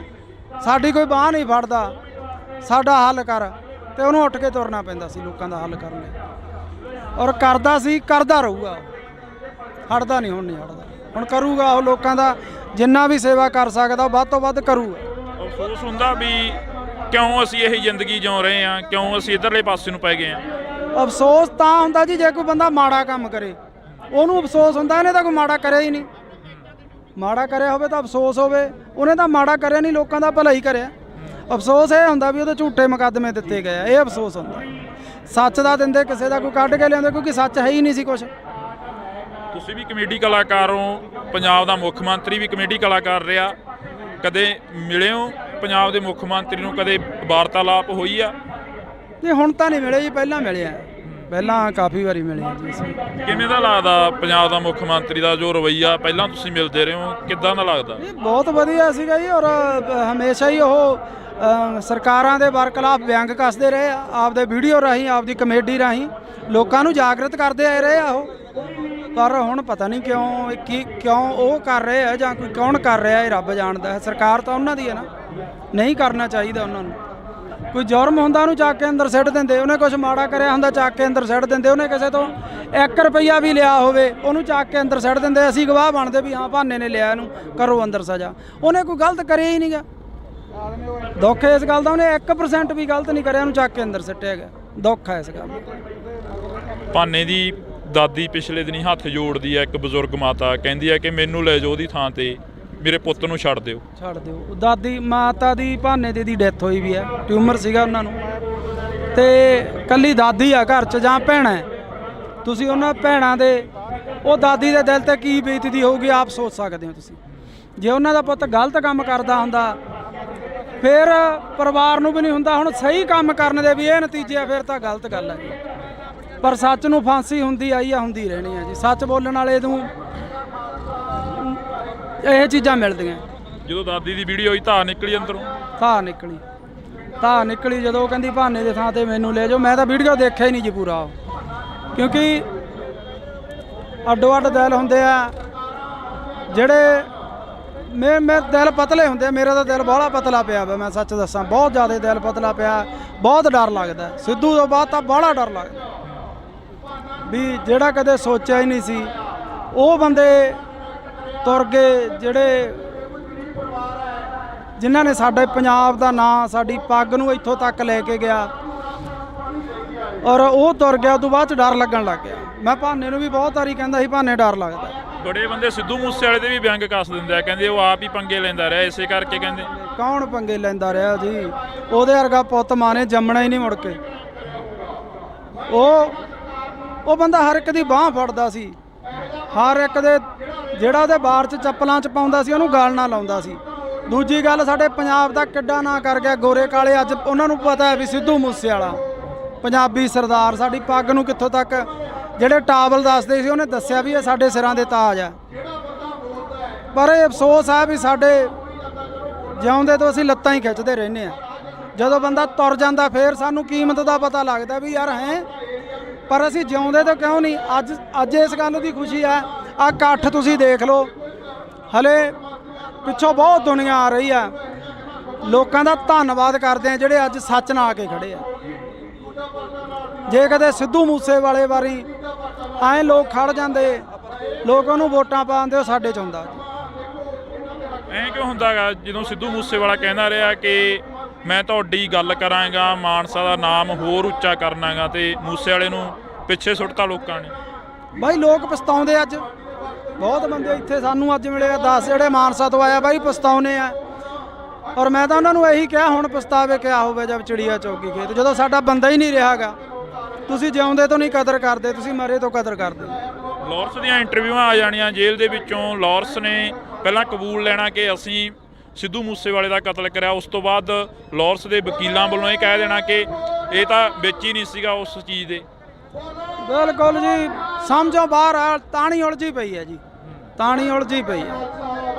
ਸਾਡੀ ਕੋਈ ਬਾਂਹ ਨਹੀਂ ਫੜਦਾ, ਸਾਡਾ ਹੱਲ ਕਰ, ਤੇ ਉਹਨੂੰ ਉੱਠ ਕੇ ਤੁਰਨਾ ਪੈਂਦਾ ਸੀ ਲੋਕਾਂ ਦਾ ਹੱਲ ਕਰਨ ਲਈ। ਔਰ ਕਰਦਾ ਸੀ, ਕਰਦਾ ਰਹੂਗਾ, ਹਟਦਾ ਨਹੀਂ, ਹੁਣ ਨਹੀਂ ਹਟਦਾ। ਹੁਣ ਕਰੂਗਾ ਉਹ ਲੋਕਾਂ ਦਾ ਜਿੰਨਾ ਵੀ ਸੇਵਾ ਕਰ ਸਕਦਾ ਵੱਧ ਤੋਂ ਵੱਧ ਕਰੂਗਾ। ਅਫਸੋਸ ਹੁੰਦਾ ਵੀ ਕਿਉਂ ਅਸੀਂ ਇਹ ਜ਼ਿੰਦਗੀ ਜਿਉ ਰਹੇ ਹਾਂ, ਕਿਉਂ ਅਸੀਂ ਇਧਰਲੇ ਪਾਸੇ ਨੂੰ ਪੈ ਗਏ ਹਾਂ। ਅਫਸੋਸ ਤਾਂ ਹੁੰਦਾ ਜੀ ਜੇ ਕੋਈ ਬੰਦਾ ਮਾੜਾ ਕੰਮ ਕਰੇ, ਉਹਨੂੰ ਅਫਸੋਸ ਹੁੰਦਾ। ਇਹਨੇ ਤਾਂ ਕੋਈ ਮਾੜਾ ਕਰਿਆ ਹੀ ਨਹੀਂ। ਮਾੜਾ ਕਰਿਆ ਹੋਵੇ ਤਾਂ ਅਫਸੋਸ ਹੋਵੇ, ਉਹਨੇ ਤਾਂ ਮਾੜਾ ਕਰਿਆ ਨਹੀਂ, ਲੋਕਾਂ ਦਾ ਭਲਾ ਹੀ ਕਰਿਆ। ਅਫਸੋਸ ਇਹ ਹੁੰਦਾ ਵੀ ਉਹਦੇ ਝੂਠੇ ਮੁਕੱਦਮੇ ਦਿੱਤੇ ਗਏ ਆ, ਇਹ ਅਫਸੋਸ ਹੁੰਦਾ। ਸੱਚ ਦਾ ਦਿੰਦੇ ਕਿਸੇ ਦਾ ਕੋਈ ਕੱਢ ਕੇ ਲਿਆਉਂਦੇ, ਕਿਉਂਕਿ ਸੱਚ ਹੈ ਹੀ ਨਹੀਂ ਸੀ ਕੁਛ। ਤੁਸੀਂ ਵੀ ਕਮੇਡੀ ਕਲਾਕਾਰ ਹੋ, ਪੰਜਾਬ ਦਾ ਮੁੱਖ ਮੰਤਰੀ ਵੀ ਕਮੇਡੀ ਕਲਾਕਾਰ ਰਿਹਾ, ਕਦੇ ਮਿਲੇ ਹੋ ਪੰਜਾਬ ਦੇ ਮੁੱਖ ਮੰਤਰੀ ਨੂੰ, ਕਦੇ ਵਾਰਤਾਲਾਪ ਹੋਈ ਆ? ਨਹੀਂ ਹੁਣ ਤਾਂ ਨਹੀਂ ਮਿਲੇ ਜੀ, ਪਹਿਲਾਂ ਮਿਲਿਆ, ਪਹਿਲਾਂ ਕਾਫੀ ਵਾਰੀ ਮਿਲੇ ਜੀ ਅਸੀਂ। ਕਿਵੇਂ ਦਾ ਲੱਗਦਾ ਪੰਜਾਬ ਦਾ ਮੁੱਖ ਮੰਤਰੀ ਦਾ ਜੋ ਰਵੱਈਆ, ਪਹਿਲਾਂ ਤੁਸੀਂ ਮਿਲਦੇ ਰਹੇ ਹੋ, ਕਿੱਦਾਂ ਦਾ ਲੱਗਦਾ? ਇਹ ਬਹੁਤ ਵਧੀਆ ਸੀਗਾ ਜੀ, ਔਰ ਹਮੇਸ਼ਾ ਹੀ ਉਹ ਸਰਕਾਰਾਂ ਦੇ ਵਰਖਿਲਾਫ ਵਿਅੰਗ ਕੱਸਦੇ ਰਹੇ ਆ, ਆਪਦੇ ਵੀਡੀਓ ਰਾਹੀਂ, ਆਪਦੀ ਕਮੇਡੀ ਰਾਹੀਂ ਲੋਕਾਂ ਨੂੰ ਜਾਗਰਤ ਕਰਦੇ ਆਏ ਰਹੇ ਆ ਉਹ। ਪਰ ਹੁਣ ਪਤਾ ਨਹੀਂ ਕਿਉਂ ਉਹ ਕਰ ਰਹੇ ਆ ਜਾਂ ਕੋਈ ਕੌਣ ਕਰ ਰਿਹਾ, ਇਹ ਰੱਬ ਜਾਣਦਾ ਹੈ। ਸਰਕਾਰ ਤਾਂ ਉਹਨਾਂ ਦੀ ਹੈ ਨਾ, ਨਹੀਂ ਕਰਨਾ ਚਾਹੀਦਾ ਉਹਨਾਂ ਨੂੰ। ਕੋਈ ਜੁਰਮ ਹੁੰਦਾ ਉਹਨੂੰ ਚੱਕ ਕੇ ਅੰਦਰ ਸਿੱਟ ਦਿੰਦੇ, ਉਹਨੇ ਕੁਝ ਮਾੜਾ ਕਰਿਆ ਹੁੰਦਾ ਚੱਕ ਕੇ ਅੰਦਰ ਸਿੱਟ ਦਿੰਦੇ, ਉਹਨੇ ਕਿਸੇ ਤੋਂ 1 ਰੁਪਈਆ ਵੀ ਲਿਆ ਹੋਵੇ ਉਹਨੂੰ ਚੱਕ ਕੇ ਅੰਦਰ ਸਿੱਟ ਦਿੰਦੇ। ਅਸੀਂ ਗਵਾਹ ਬਣਦੇ ਵੀ ਹਾਂ ਭਾਨੇ ਨੇ ਲਿਆ, ਇਹਨੂੰ ਕਰੋ ਅੰਦਰ ਸਜ਼ਾ। ਉਹਨੇ ਕੋਈ ਗਲਤ ਕਰਿਆ ਹੀ ਨਹੀਂਗਾ। ਦੁੱਖ ਇਸ ਗੱਲ ਦਾ, ਉਹਨੇ 1% ਵੀ ਗਲਤ ਨਹੀਂ ਕਰਿਆ, ਉਹਨੂੰ ਚੱਕ ਕੇ ਅੰਦਰ ਸਿੱਟਿਆ ਗਿਆ। ਦੁੱਖ ਹੈ ਇਸ ਗੱਲ ਦਾ। ਭਾਨੇ ਦੀ ਦਾਦੀ ਪਿਛਲੇ ਦਿਨੀ ਹੱਥ ਜੋੜਦੀ ਹੈ, ਇੱਕ ਬਜ਼ੁਰਗ ਮਾਤਾ ਕਹਿੰਦੀ ਹੈ ਕਿ ਮੈਨੂੰ ਲੈ ਜਾਓ ਉਹਦੀ ਥਾਂ ਤੇ, ਮੇਰੇ ਪੁੱਤ ਨੂੰ ਛੱਡ ਦਿਓ। ਛੱਡ ਦਿਓ। ਦਾਦੀ ਮਾਤਾ ਦੀ ਭਾਨੇ ਦੀ ਡੈਥ ਹੋਈ ਵੀ ਹੈ, ਟਿਊਮਰ ਸੀਗਾ ਉਹਨਾਂ ਨੂੰ, ਤੇ ਕੱਲੀ ਦਾਦੀ ਆ ਘਰ 'ਚ ਜਾਂ ਭੈਣਾਂ। ਤੁਸੀਂ ਉਹਨਾਂ ਭੈਣਾਂ ਦੇ, ਉਹ ਦਾਦੀ ਦੇ ਦਿਲ ਤੇ ਕੀ ਬੀਤਦੀ ਹੋਊਗੀ ਆਪ ਸੋਚ ਸਕਦੇ ਹੋ ਤੁਸੀਂ। ਜੇ ਉਹਨਾਂ ਦਾ ਪੁੱਤ ਗਲਤ ਕੰਮ ਕਰਦਾ ਹੁੰਦਾ ਫਿਰ ਪਰਿਵਾਰ ਨੂੰ ਵੀ ਨਹੀਂ ਹੁੰਦਾ। ਹੁਣ ਸਹੀ ਕੰਮ ਕਰਨ ਦੇ ਵੀ ਇਹ ਨਤੀਜੇ ਆ, ਫਿਰ ਤਾਂ ਗਲਤ ਗੱਲ ਹੈ। ਪਰ ਸੱਚ ਨੂੰ ਫਾਂਸੀ ਹੁੰਦੀ ਆਈ ਆ, ਹੁੰਦੀ ਰਹਿਣੀ ਆ ਜੀ। ਸੱਚ ਬੋਲਣ ਵਾਲੇ ਨੂੰ ਇਹ ਚੀਜ਼ਾਂ ਮਿਲਦੀਆਂ। ਜਦੋਂ ਦਾਦੀ ਦੀ ਵੀਡੀਓ ਹੋਈ ਧਾਰ ਨਿਕਲੀ ਅੰਦਰੋਂ, ਧਾਰ ਨਿਕਲੀ ਜਦੋਂ ਉਹ ਕਹਿੰਦੀ ਭਾਨੇ ਦੇ ਥਾਂ ਤੇ ਮੈਨੂੰ ਲੈ ਜਾਓ। ਮੈਂ ਤਾਂ ਵੀਡੀਓ ਦੇਖਿਆ ਹੀ ਨਹੀਂ ਜੀ ਪੂਰਾ, ਕਿਉਂਕਿ ਅੱਡੋ ਅੱਡ ਦਿਲ ਹੁੰਦੇ ਆ ਜਿਹੜੇ ਮੇਰੇ ਦਿਲ ਪਤਲੇ ਹੁੰਦੇ। ਮੇਰਾ ਤਾਂ ਦਿਲ ਬਾਹਲਾ ਪਤਲਾ ਪਿਆ ਵਾ, ਮੈਂ ਸੱਚ ਦੱਸਾਂ, ਬਹੁਤ ਜ਼ਿਆਦਾ ਦਿਲ ਪਤਲਾ ਪਿਆ। ਬਹੁਤ ਡਰ ਲੱਗਦਾ ਸਿੱਧੂ ਤੋਂ ਬਾਅਦ ਤਾਂ ਬਾਹਲਾ ਡਰ ਲੱਗਦਾ ਵੀ ਜਿਹੜਾ ਕਦੇ ਸੋਚਿਆ ਹੀ ਨਹੀਂ ਸੀ ਉਹ ਬੰਦੇ ਤੁਰ ਗਏ, ਜਿਹੜੇ ਜਿਨ੍ਹਾਂ ਨੇ ਸਾਡੇ ਪੰਜਾਬ ਦਾ ਨਾਂ, ਸਾਡੀ ਪੱਗ ਨੂੰ ਇੱਥੋਂ ਤੱਕ ਲੈ ਕੇ ਗਿਆ, ਔਰ ਉਹ ਤੁਰ ਗਿਆ। ਉਸ ਤੋਂ ਬਾਅਦ 'ਚ ਡਰ ਲੱਗਣ ਲੱਗ ਗਿਆ। ਮੈਂ ਭਾਨੇ ਨੂੰ ਵੀ ਬਹੁਤ ਵਾਰੀ ਕਹਿੰਦਾ ਸੀ ਭਾਨੇ ਡਰ ਲੱਗਦਾ। ਬੜੇ ਬੰਦੇ ਸਿੱਧੂ ਮੂਸੇਵਾਲੇ ਦੇ ਵੀ ਵਿਅੰਗ ਕੱਸ ਦਿੰਦੇ ਆ, ਕਹਿੰਦੇ ਉਹ ਆਪ ਹੀ ਪੰਗੇ ਲੈਂਦਾ ਰਿਹਾ, ਇਸੇ ਕਰਕੇ ਕਹਿੰਦੇ। ਕੌਣ ਪੰਗੇ ਲੈਂਦਾ ਰਿਹਾ ਜੀ? ਉਹਦੇ ਵਰਗਾ ਪੁੱਤ ਮਾਂ ਨੇ ਜੰਮਣਾ ਹੀ ਨਹੀਂ ਮੁੜ ਕੇ। ਉਹ ਬੰਦਾ ਹਰ ਇੱਕ ਦੀ ਬਾਂਹ ਫੜਦਾ ਸੀ, ਹਰ ਇੱਕ ਦੇ, ਜਿਹੜਾ ਉਹਦੇ ਬਾਰ 'ਚ ਚੱਪਲਾਂ 'ਚ ਪਾਉਂਦਾ ਸੀ ਉਹਨੂੰ ਗਾਲ ਨਾ ਲਾਉਂਦਾ ਸੀ। ਦੂਜੀ ਗੱਲ, ਸਾਡੇ ਪੰਜਾਬ ਦਾ ਕਿੱਡਾ ਨਾਂ ਕਰ ਗਿਆ ਗੋਰੇ ਕਾਲੇ। ਅੱਜ ਉਹਨਾਂ ਨੂੰ ਪਤਾ ਹੈ ਵੀ ਸਿੱਧੂ ਮੂਸੇਵਾਲਾ ਪੰਜਾਬੀ ਸਰਦਾਰ, ਸਾਡੀ ਪੱਗ ਨੂੰ ਕਿੱਥੋਂ ਤੱਕ, ਜਿਹੜੇ ਟਾਵਲ ਦੱਸਦੇ ਸੀ ਉਹਨੇ ਦੱਸਿਆ ਵੀ ਇਹ ਸਾਡੇ ਸਿਰਾਂ ਦੇ ਤਾਜ ਆ। ਪਰ ਇਹ ਅਫਸੋਸ ਹੈ ਵੀ ਸਾਡੇ ਜਿਉਂਦੇ ਤੋਂ ਅਸੀਂ ਲੱਤਾਂ ਹੀ ਖਿੱਚਦੇ ਰਹਿੰਦੇ ਆ। ਜਦੋਂ ਬੰਦਾ ਤੁਰ ਜਾਂਦਾ ਫਿਰ ਸਾਨੂੰ ਕੀਮਤ ਦਾ ਪਤਾ ਲੱਗਦਾ ਵੀ ਯਾਰ ਹੈ, ਪਰ ਅਸੀਂ ਜਿਉਂਦੇ ਤੋਂ ਕਿਉਂ ਨਹੀਂ। ਅੱਜ ਇਸ ਗੱਲ ਦੀ ਖੁਸ਼ੀ ਹੈ। ਆਹ ਇਕੱਠ ਤੁਸੀਂ ਦੇਖ ਲਓ, ਹਲੇ ਪਿੱਛੋਂ ਬਹੁਤ ਦੁਨੀਆ ਆ ਰਹੀ ਆ। ਲੋਕਾਂ ਦਾ ਧੰਨਵਾਦ ਕਰਦੇ ਆ ਜਿਹੜੇ ਅੱਜ ਸੱਚ ਨਾਲ ਆ ਕੇ ਖੜੇ ਆ। ਜੇ ਕਦੇ ਸਿੱਧੂ ਮੂਸੇਵਾਲੇ ਵਾਰੀ ਐਂ ਲੋਕ ਖੜ ਜਾਂਦੇ, ਲੋਕ ਉਹਨੂੰ ਵੋਟਾਂ ਪਾਉਂਦੇ, ਉਹ ਸਾਡੇ 'ਚ ਹੁੰਦਾ। ਐਂ ਕਿਉਂ ਹੁੰਦਾ ਗਾ? ਜਦੋਂ ਸਿੱਧੂ ਮੂਸੇਵਾਲਾ ਕਹਿੰਦਾ ਰਿਹਾ ਕਿ ਮੈਂ ਤੁਹਾਡੀ ਗੱਲ ਕਰਾਂਗਾ, ਮਾਨਸਾ ਦਾ ਨਾਮ ਹੋਰ ਉੱਚਾ ਕਰਨਾਗਾ, ਤੇ ਮੂਸੇਵਾਲੇ ਨੂੰ ਪਿੱਛੇ ਸੁੱਟਤਾ ਲੋਕਾਂ ਨੇ। ਬਾਈ ਲੋਕ ਪਛਤਾਉਂਦੇ। ਅੱਜ ਬਹੁਤ ਬੰਦੇ ਇੱਥੇ ਸਾਨੂੰ ਅੱਜ ਮਿਲੇ ਆ 10 ਜਿਹੜੇ ਮਾਨਸਾ ਤੋਂ ਆਇਆ, ਬਾਈ ਪਛਤਾਉਨੇ ਆ। ਔਰ ਮੈਂ ਤਾਂ ਉਹਨਾਂ ਨੂੰ ਇਹੀ ਕਿਹਾ, ਹੁਣ ਪਛਤਾਵੇ ਕਿਆ ਹੋਵੇ ਜਦ ਚਿੜੀਆ ਚੌਕੀ ਖੇਤ, ਜਦੋਂ ਸਾਡਾ ਬੰਦਾ ਹੀ ਨਹੀਂ ਰਿਹਾਗਾ। ਤੁਸੀਂ ਜਿਉਂਦੇ ਤੋਂ ਨਹੀਂ ਕਦਰ ਕਰਦੇ, ਤੁਸੀਂ ਮਰੇ ਤੋਂ ਕਦਰ ਕਰਦੇ। ਲਾਰੈਂਸ ਦੀਆਂ ਇੰਟਰਵਿਊਆਂ ਆ ਜਾਣੀਆਂ ਜੇਲ੍ਹ ਦੇ ਵਿੱਚੋਂ। ਲਾਰੈਂਸ ਨੇ ਪਹਿਲਾਂ ਕਬੂਲ ਲੈਣਾ ਕਿ ਅਸੀਂ ਸਿੱਧੂ ਮੂਸੇਵਾਲੇ ਦਾ ਕਤਲ ਕਰਿਆ, ਉਸ ਤੋਂ ਬਾਅਦ ਲਾਰੈਂਸ ਦੇ ਵਕੀਲਾਂ ਵੱਲੋਂ ਇਹ ਕਹਿ ਦੇਣਾ ਕਿ ਇਹ ਤਾਂ ਵਿੱਚ ਹੀ ਨਹੀਂ ਸੀਗਾ ਉਸ ਚੀਜ਼ ਦੇ। ਬਿਲਕੁਲ ਜੀ, ਸਮਝੋ ਬਾਹਰ ਆ। ਤਾਣੀ ਉਲਝੀ ਪਈ ਹੈ ਜੀ, ਤਾਣੀ ਉਲਝੀ ਪਈ ਹੈ।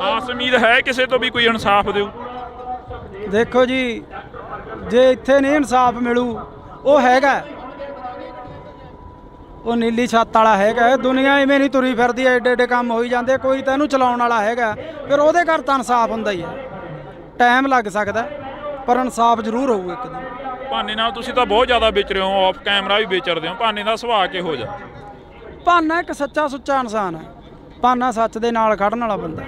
ਆਸ ਉਮੀਦ ਹੈ ਕਿਸੇ ਤੋਂ ਵੀ ਕੋਈ ਇਨਸਾਫ ਦਿਓ? ਦੇਖੋ ਜੀ, ਜੇ ਇੱਥੇ ਨਹੀਂ ਇਨਸਾਫ ਮਿਲੂ, ਉਹ ਹੈਗਾ, ਉਹ ਨੀਲੀ ਛੱਤ ਵਾਲਾ ਹੈਗਾ। ਦੁਨੀਆ ਇਵੇਂ ਨਹੀਂ ਤੁਰੀ ਫਿਰਦੀ, ਐਡੇ ਐਡੇ ਕੰਮ ਹੋਈ ਜਾਂਦੇ। ਕੋਈ ਤਾਂ ਇਹਨੂੰ ਚਲਾਉਣ ਵਾਲਾ ਹੈਗਾ, ਫਿਰ ਉਹਦੇ ਘਰ ਤਾਂ ਇਨਸਾਫ ਹੁੰਦਾ ਹੀ ਹੈ। ਟਾਈਮ ਲੱਗ ਸਕਦਾ, ਪਰ ਇਨਸਾਫ ਜ਼ਰੂਰ ਹੋਊ ਇੱਕ ਦਿਨ। ਭਾਨੇ ਨਾਲ ਤੁਸੀਂ ਤਾਂ ਬਹੁਤ ਜ਼ਿਆਦਾ ਵਿਚਰ ਰਹੇ ਹੋ, ਆਫ ਕੈਮਰਾ ਵੀ ਵਿਚਰਦੇ ਹੋ। ਭਾਨੇ ਦਾ ਸੁਭਾਅ ਕਿਹੋ ਜਿਹਾ? ਭਾਨਾ ਇੱਕ ਸੱਚਾ ਸੁੱਚਾ ਇਨਸਾਨ ਹੈ। ਭਾਨਾ ਸੱਚ ਦੇ ਨਾਲ ਖੜਨ ਵਾਲਾ ਬੰਦਾ।